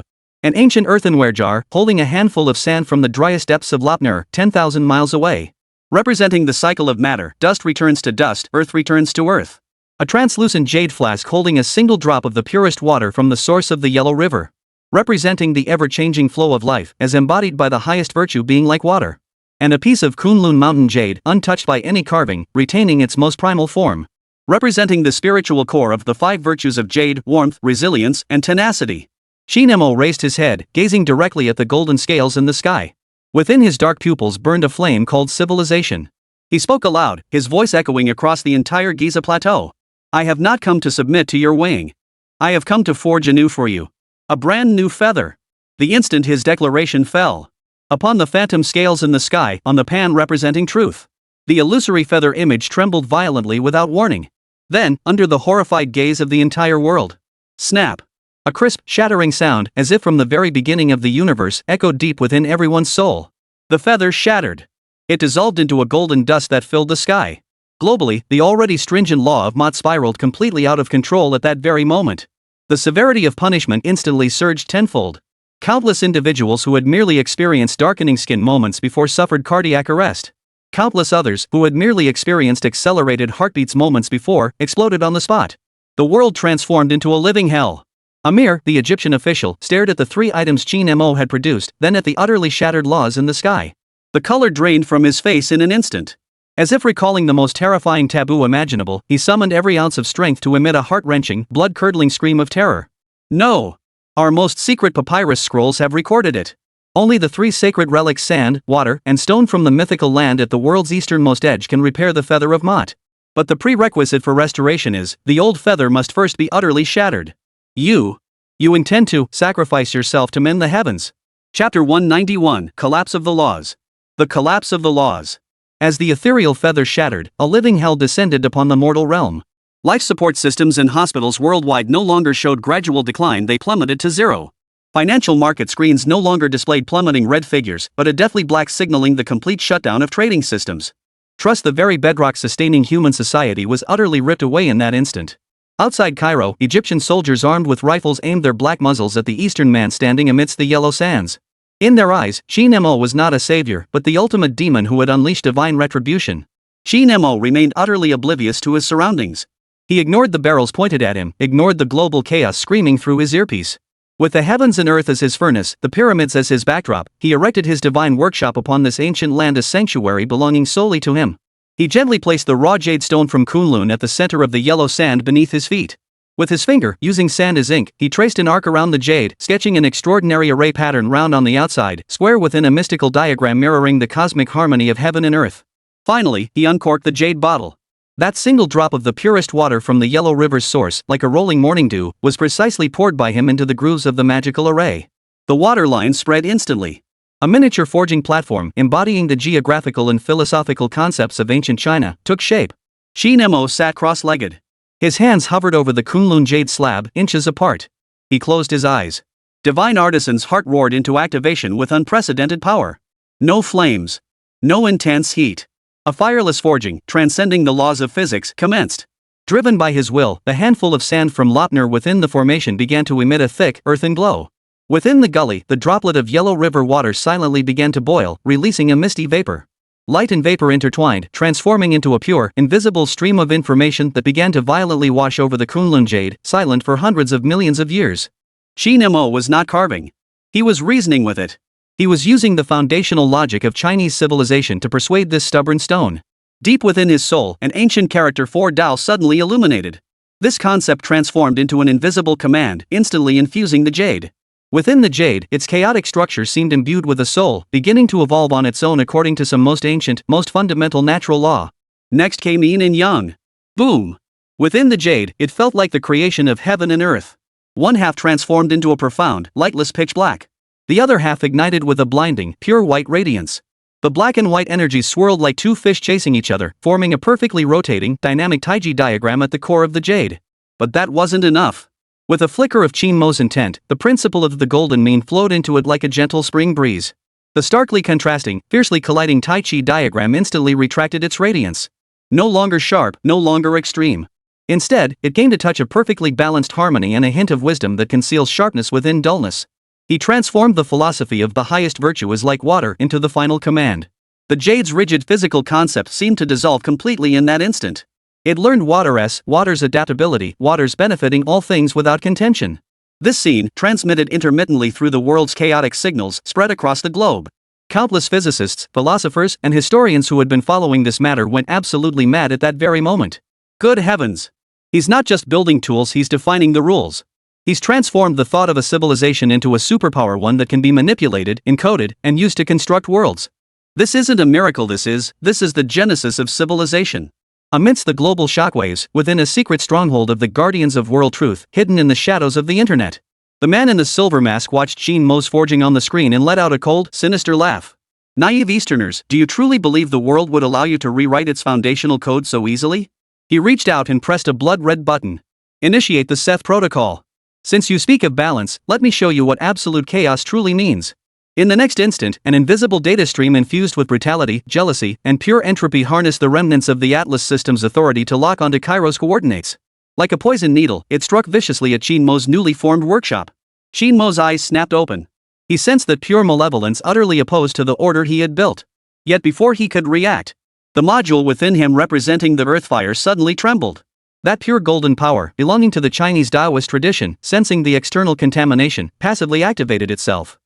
Speaker 1: An ancient earthenware jar, holding a handful of sand from the driest depths of Lopner, 10,000 miles away. Representing the cycle of matter, dust returns to dust, earth returns to earth. A translucent jade flask holding a single drop of the purest water from the source of the Yellow River. Representing the ever-changing flow of life, as embodied by the highest virtue being like water. And a piece of Kunlun mountain jade, untouched by any carving, retaining its most primal form. Representing the spiritual core of the 5 virtues of jade, warmth, resilience, and tenacity. Qin Mo raised his head, gazing directly at the golden scales in the sky. Within his dark pupils burned a flame called civilization. He spoke aloud, his voice echoing across the entire Giza plateau. I have not come to submit to your weighing. I have come to forge anew for you. A brand new feather. The instant his declaration fell upon the phantom scales in the sky, on the pan representing truth, the illusory feather image trembled violently without warning. Then, under the horrified gaze of the entire world, snap! A crisp, shattering sound, as if from the very beginning of the universe, echoed deep within everyone's soul. The feather shattered. It dissolved into a golden dust that filled the sky. Globally, the already stringent law of Mott spiraled completely out of control at that very moment. The severity of punishment instantly surged tenfold. Countless individuals who had merely experienced darkening skin moments before suffered cardiac arrest. Countless others, who had merely experienced accelerated heartbeats moments before, exploded on the spot. The world transformed into a living hell. Amir, the Egyptian official, stared at the 3 items Qin Mo had produced, then at the utterly shattered laws in the sky. The color drained from his face in an instant. As if recalling the most terrifying taboo imaginable, he summoned every ounce of strength to emit a heart-wrenching, blood-curdling scream of terror. No!
Speaker 2: Our most secret papyrus scrolls have recorded it. Only the 3 sacred relics sand, water, and stone from the mythical land at the world's easternmost edge can repair the feather of Mott. But the prerequisite for restoration is, the old feather must first be utterly shattered. You intend to sacrifice yourself to mend the heavens. Chapter 191, Collapse of the Laws. The collapse of the laws. As the ethereal feather shattered, a living hell descended upon the mortal realm. Life support systems in hospitals worldwide no longer showed gradual decline, they plummeted to zero. Financial market screens no longer displayed plummeting red figures, but a deathly black signaling the complete shutdown of trading systems. Trust, the very bedrock sustaining human society, was utterly ripped away in that instant. Outside Cairo, Egyptian soldiers armed with rifles aimed their black muzzles at the eastern man standing amidst the yellow sands. In their eyes, Qin Mo was not a savior, but the ultimate demon who had unleashed divine retribution. Qin Mo remained utterly oblivious to his surroundings. He ignored the barrels pointed at him, ignored the global chaos screaming through his earpiece. With the heavens and earth as his furnace, the pyramids as his backdrop, he erected his divine workshop upon this ancient land, a sanctuary belonging solely to him. He gently placed the raw jade stone from Kunlun at the center of the yellow sand beneath his feet. With his finger, using sand as ink, he traced an arc around the jade, sketching an extraordinary array pattern, round on the outside, square within, a mystical diagram mirroring the cosmic harmony of heaven and earth. Finally, he uncorked the jade bottle. That single drop of the purest water from the yellow river's source, like a rolling morning dew, was precisely poured by him into the grooves of the magical array. The water line spread instantly. A miniature forging platform, embodying the geographical and philosophical concepts of ancient China, took shape. Qin Mo sat cross-legged. His hands hovered over the Kunlun jade slab, inches apart. He closed his eyes. Divine artisan's heart roared into activation with unprecedented power. No flames. No intense heat. A fireless forging, transcending the laws of physics, commenced. Driven by his will, the handful of sand from Lopner within the formation began to emit a thick, earthen glow. Within the gully, the droplet of yellow river water silently began to boil, releasing a misty vapor. Light and vapor intertwined, transforming into a pure, invisible stream of information that began to violently wash over the Kunlun jade, silent for hundreds of millions of years. Qin Mo was not carving. He was reasoning with it. He was using the foundational logic of Chinese civilization to persuade this stubborn stone. Deep within his soul, an ancient character for Dao suddenly illuminated. This concept transformed into an invisible command, instantly infusing the jade. Within the jade, its chaotic structure seemed imbued with a soul, beginning to evolve on its own according to some most ancient, most fundamental natural law. Next came yin and yang. Boom! Within the jade, it felt like the creation of heaven and earth. One half transformed into a profound, lightless pitch black. The other half ignited with a blinding, pure white radiance. The black and white energies swirled like two fish chasing each other, forming a perfectly rotating, dynamic taiji diagram at the core of the jade. But that wasn't enough. With a flicker of Qin Mo's intent, the principle of the golden mean flowed into it like a gentle spring breeze. The starkly contrasting, fiercely colliding Tai Chi diagram instantly retracted its radiance. No longer sharp, no longer extreme. Instead, it gained a touch of perfectly balanced harmony and a hint of wisdom that conceals sharpness within dullness. He transformed the philosophy of the highest virtue as like water into the final command. The jade's rigid physical concept seemed to dissolve completely in that instant. It learned water's adaptability, water's benefiting all things without contention. This scene, transmitted intermittently through the world's chaotic signals, spread across the globe. Countless physicists, philosophers, and historians who had been following this matter went absolutely mad at that very moment. Good heavens! He's not just building tools, he's defining the rules. He's transformed the thought of a civilization into a superpower, one that can be manipulated, encoded, and used to construct worlds. This isn't a miracle, this is the genesis of civilization. Amidst the global shockwaves, within a secret stronghold of the guardians of world truth, hidden in the shadows of the internet. The man in the silver mask watched Qin Mo's forging on the screen and let out a cold, sinister laugh. Naive Easterners, do you truly believe the world would allow you to rewrite its foundational code so easily? He reached out and pressed a blood-red button. Initiate the Seth protocol. Since you speak of balance, let me show you what absolute chaos truly means. In the next instant, an invisible data stream infused with brutality, jealousy, and pure entropy harnessed the remnants of the Atlas system's authority to lock onto Cairo's coordinates. Like a poisoned needle, it struck viciously at Qin Mo's newly formed workshop. Qin Mo's eyes snapped open. He sensed that pure malevolence utterly opposed to the order he had built. Yet before he could react, the module within him representing the earthfire suddenly trembled. That pure golden power, belonging to the Chinese Taoist tradition, sensing the external contamination, passively activated itself.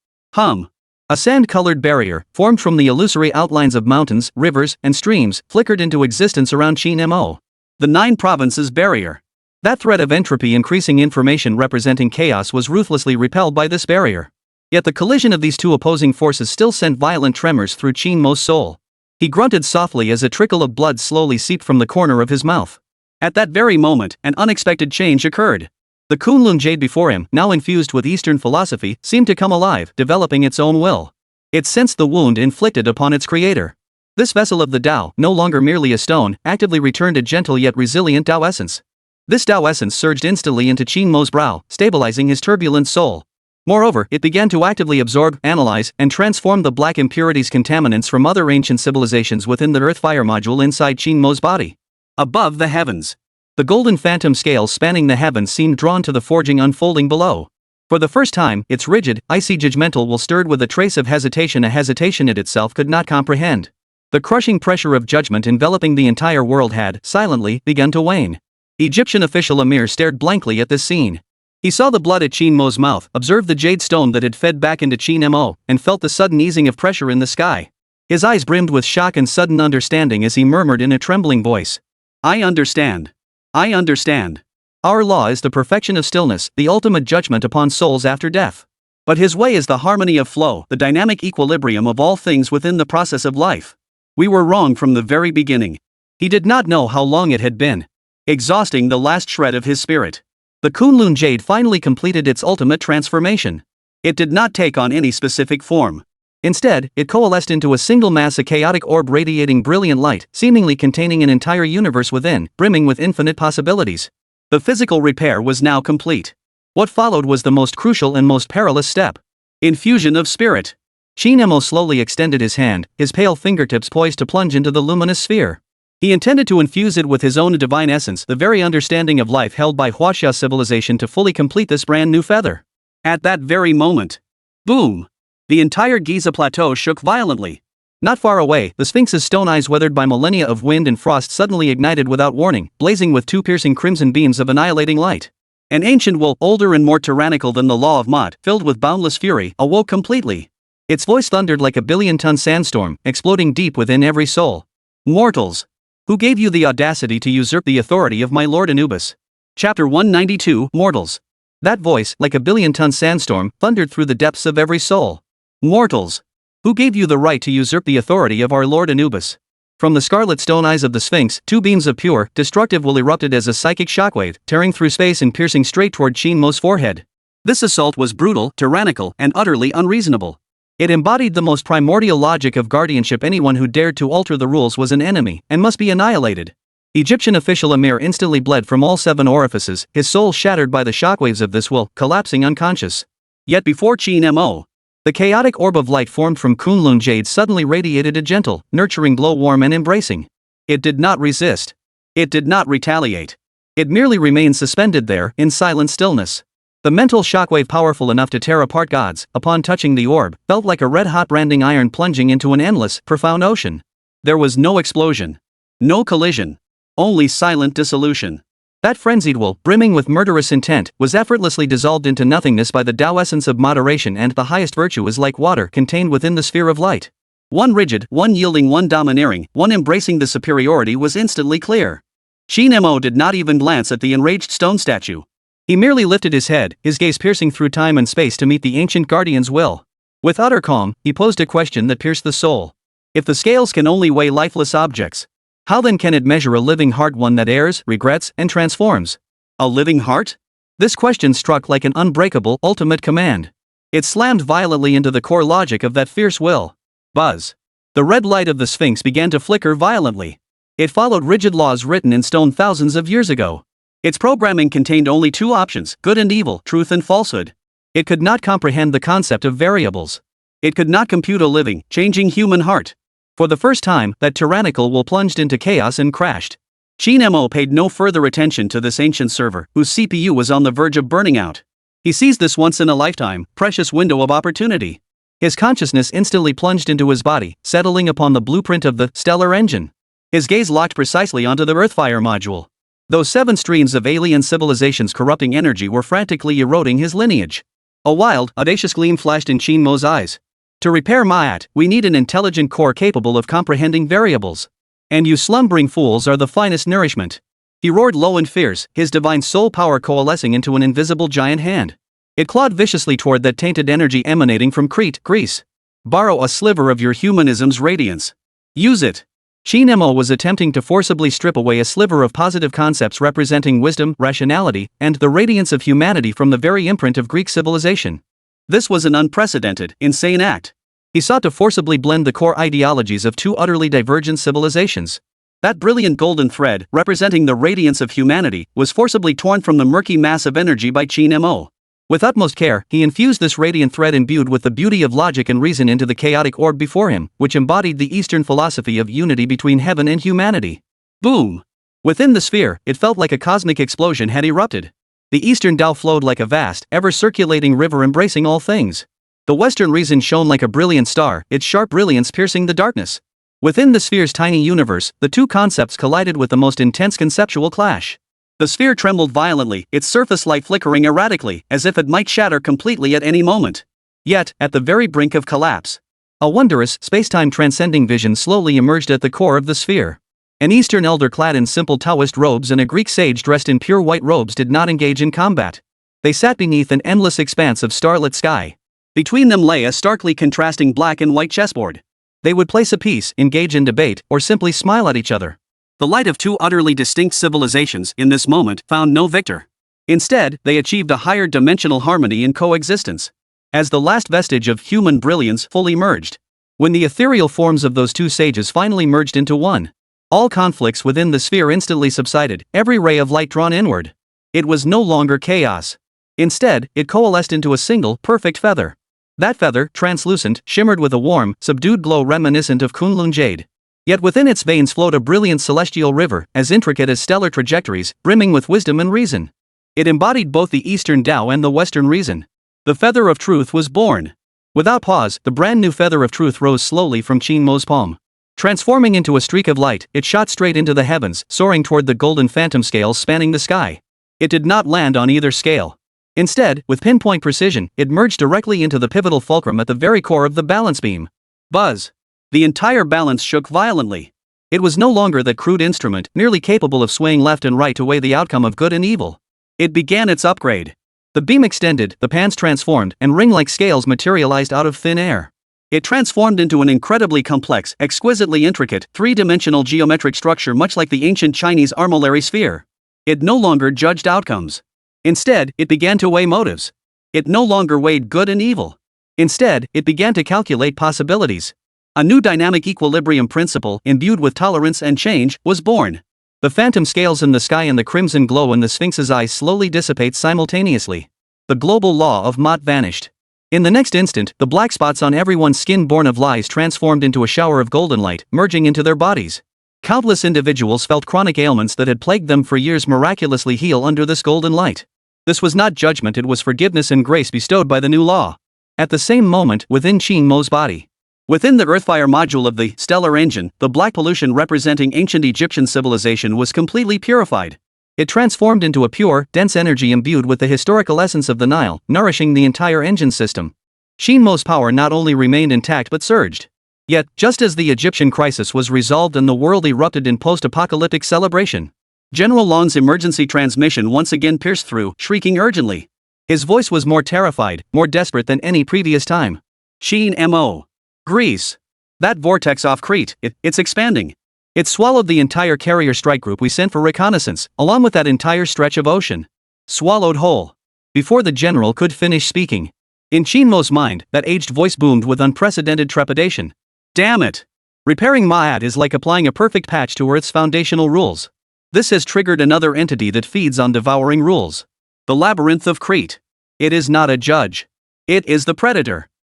Speaker 2: A sand-colored barrier, formed from the illusory outlines of mountains, rivers, and streams, flickered into existence around Qin Mo. The 9 provinces barrier.
Speaker 1: That threat of entropy increasing information representing chaos was ruthlessly repelled by this barrier. Yet the collision of these two opposing forces still sent violent tremors through Qin Mo's soul. He grunted softly as a trickle of blood slowly seeped from the corner of his mouth. At that very moment, an unexpected change occurred. The Kunlun jade before him, now infused with Eastern philosophy, seemed to come alive, developing its own will. It sensed the wound inflicted upon its creator. This vessel of the Tao, no longer merely a stone, actively returned a gentle yet resilient Tao essence. This Tao essence surged instantly into Qin Mo's brow, stabilizing his turbulent soul. Moreover, it began to actively absorb, analyze, and transform the black impurities contaminants from other ancient civilizations within the Earth-Fire module inside Qin Mo's body. Above the heavens, the golden phantom scales spanning the heavens seemed drawn to the forging unfolding below. For the first time, its rigid, icy judgmental will stirred with a trace of hesitation, a hesitation it itself could not comprehend. The crushing pressure of judgment enveloping the entire world had, silently, begun to wane. Egyptian official Amir stared blankly at this scene. He saw the blood at Qin Mo's mouth, observed the jade stone that had fed back into Qin Mo, and felt the sudden easing of pressure in the sky. His eyes brimmed with shock and sudden understanding as he murmured in a trembling voice. I understand. I understand. Our law is the perfection of stillness, the ultimate judgment upon souls after death. But his way is the harmony of flow, the dynamic equilibrium of all things within the process of life. We were wrong from the very beginning. He did not know how long it had been. Exhausting the last shred of his spirit. The Kunlun jade finally completed its ultimate transformation. It did not take on any specific form. Instead, it coalesced into a single mass, a chaotic orb radiating brilliant light, seemingly containing an entire universe within, brimming with infinite possibilities. The physical repair was now complete. What followed was the most crucial and most perilous step. Infusion of spirit. Qin Mo slowly extended his hand, his pale fingertips poised to plunge into the luminous sphere. He intended to infuse it with his own divine essence, the very understanding of life held by Huaxia civilization, to fully complete this brand new feather. At that very moment, boom! The entire Giza plateau shook violently. Not far away, the Sphinx's stone eyes, weathered by millennia of wind and frost, suddenly ignited without warning, blazing with two piercing crimson beams of annihilating light. An ancient will, older and more tyrannical than the law of Mott, filled with boundless fury, awoke completely. Its voice thundered like a billion-ton sandstorm, exploding deep within every soul. Mortals! Who gave you the audacity to usurp the authority of my lord Anubis? Chapter 192, Mortals. That voice, like a billion-ton sandstorm, thundered through the depths of every soul. Mortals! Who gave you the right to usurp the authority of our lord Anubis? From the scarlet stone eyes of the Sphinx, two beams of pure, destructive will erupted as a psychic shockwave, tearing through space and piercing straight toward Qin Mo's forehead. This assault was brutal, tyrannical, and utterly unreasonable. It embodied the most primordial logic of guardianship. Anyone who dared to alter the rules was an enemy, and must be annihilated. Egyptian official Amir instantly bled from all 7 orifices, his soul shattered by the shockwaves of this will, collapsing unconscious. Yet before Qin Mo, the chaotic orb of light formed from Kunlun jade suddenly radiated a gentle, nurturing glow, warm and embracing. It did not resist. It did not retaliate. It merely remained suspended there, in silent stillness. The mental shockwave, powerful enough to tear apart gods, upon touching the orb, felt like a red-hot branding iron plunging into an endless, profound ocean. There was no explosion. No collision. Only silent dissolution. That frenzied will, brimming with murderous intent, was effortlessly dissolved into nothingness by the Tao essence of moderation, and the highest virtue is like water contained within the sphere of light. One rigid, one yielding, one domineering, one embracing the superiority was instantly clear. Qin Mo did not even glance at the enraged stone statue. He merely lifted his head, his gaze piercing through time and space to meet the ancient guardian's will. With utter calm, he posed a question that pierced the soul. If the scales can only weigh lifeless objects, how then can it measure a living heart, one that errs, regrets, and transforms? A living heart? This question struck like an unbreakable, ultimate command. It slammed violently into the core logic of that fierce will. Buzz. The red light of the Sphinx began to flicker violently. It followed rigid laws written in stone thousands of years ago. Its programming contained only 2 options, good and evil, truth and falsehood. It could not comprehend the concept of variables. It could not compute a living, changing human heart. For the first time, that tyrannical will plunged into chaos and crashed. Qin Mo paid no further attention to this ancient server, whose CPU was on the verge of burning out. He seized this once-in-a-lifetime, precious window of opportunity. His consciousness instantly plunged into his body, settling upon the blueprint of the stellar engine. His gaze locked precisely onto the Earthfire module. Those 7 streams of alien civilizations corrupting energy were frantically eroding his lineage. A wild, audacious gleam flashed in Qin Mo's eyes. To repair Ma'at, we need an intelligent core capable of comprehending variables. And you slumbering fools are the finest nourishment.
Speaker 2: He roared low and fierce, his divine soul power coalescing into an invisible giant hand. It clawed viciously toward that tainted energy emanating from Crete, Greece. Borrow a sliver of your humanism's radiance. Use it. Qin Mo was attempting to forcibly strip away a sliver of positive concepts representing wisdom, rationality, and the radiance of humanity from the very imprint of Greek civilization. This was an unprecedented, insane act. He sought to forcibly blend the core ideologies of two utterly divergent civilizations. That brilliant golden thread, representing the radiance of humanity, was forcibly torn from the murky mass of energy by Qin Mo. With utmost care, he infused this radiant thread imbued with the beauty of logic and reason into the chaotic orb before him, which embodied the Eastern philosophy of unity between heaven and humanity. Boom! Within the sphere, it felt like a cosmic explosion had erupted. The Eastern Tao flowed like a vast, ever-circulating river embracing all things. The Western reason shone like a brilliant star, its sharp brilliance piercing the darkness. Within the sphere's tiny universe, the two concepts collided with the most intense conceptual clash. The sphere trembled violently, its surface light flickering erratically, as if it might shatter completely at any moment. Yet, at the very brink of collapse, a wondrous, space-time transcending vision slowly emerged at the core of the sphere. An Eastern elder clad in simple Taoist robes and a Greek sage dressed in pure white robes did not engage in combat. They sat beneath an endless expanse of starlit sky. Between them lay a starkly contrasting black and white chessboard. They would place a piece, engage in debate, or simply smile at each other. The light of two utterly distinct civilizations, in this moment, found no victor. Instead, they achieved a higher dimensional harmony in coexistence. As the last vestige of human brilliance fully merged. When the ethereal forms of those two sages finally merged into one, all conflicts within the sphere instantly subsided, every ray of light drawn inward. It was no longer chaos. Instead, it coalesced into a single, perfect feather. That feather, translucent, shimmered with a warm, subdued glow reminiscent of Kunlun jade. Yet within its veins flowed a brilliant celestial river, as intricate as stellar trajectories, brimming with wisdom and reason. It embodied both the Eastern Tao and the Western reason. The feather of truth was born. Without pause, the brand new feather of truth rose slowly from Qin Mo's palm. Transforming into a streak of light, it shot straight into the heavens, soaring toward the golden phantom scales spanning the sky. It did not land on either scale. Instead, with pinpoint precision, it merged directly into the pivotal fulcrum at the very core of the balance beam. Buzz! The entire balance shook violently. It was no longer that crude instrument, nearly capable of swaying left and right to weigh the outcome of good and evil. It began its upgrade. The beam extended, the pans transformed, and ring-like scales materialized out of thin air. It transformed into an incredibly complex, exquisitely intricate, three-dimensional geometric structure much like the ancient Chinese armillary sphere. It no longer judged outcomes. Instead, it began to weigh motives. It no longer weighed good and evil. Instead, it began to calculate possibilities. A new dynamic equilibrium principle, imbued with tolerance and change, was born. The phantom scales in the sky and the crimson glow in the Sphinx's eyes slowly dissipate simultaneously. The global law of Mott vanished. In the next instant, the black spots on everyone's skin born of lies transformed into a shower of golden light, merging into their bodies. Countless individuals felt chronic ailments that had plagued them for years miraculously heal under this golden light. This was not judgment, it was forgiveness and grace bestowed by the new law. At the same moment, within Qin Mo's body, within the Earthfire module of the stellar engine, the black pollution representing ancient Egyptian civilization was completely purified. It transformed into a pure, dense energy imbued with the historical essence of the Nile, nourishing the entire engine system. Qin Mo's power not only remained intact but surged. Yet, just as the Egyptian crisis was resolved and the world erupted in post-apocalyptic celebration, General Long's emergency transmission once again pierced through, shrieking urgently. His voice was more terrified, more desperate than any previous time. Qin Mo. Greece. That vortex off Crete, it's expanding. It swallowed the entire carrier strike group we sent for reconnaissance, along with that entire stretch of ocean. Swallowed whole. Before the general could finish speaking, in Qin Mo's mind, that aged voice boomed with unprecedented trepidation. Damn it! Repairing Ma'at is like applying a perfect patch to Earth's foundational rules. This has triggered another entity that feeds on devouring rules. The labyrinth of Crete. It is not a judge. It is the predator.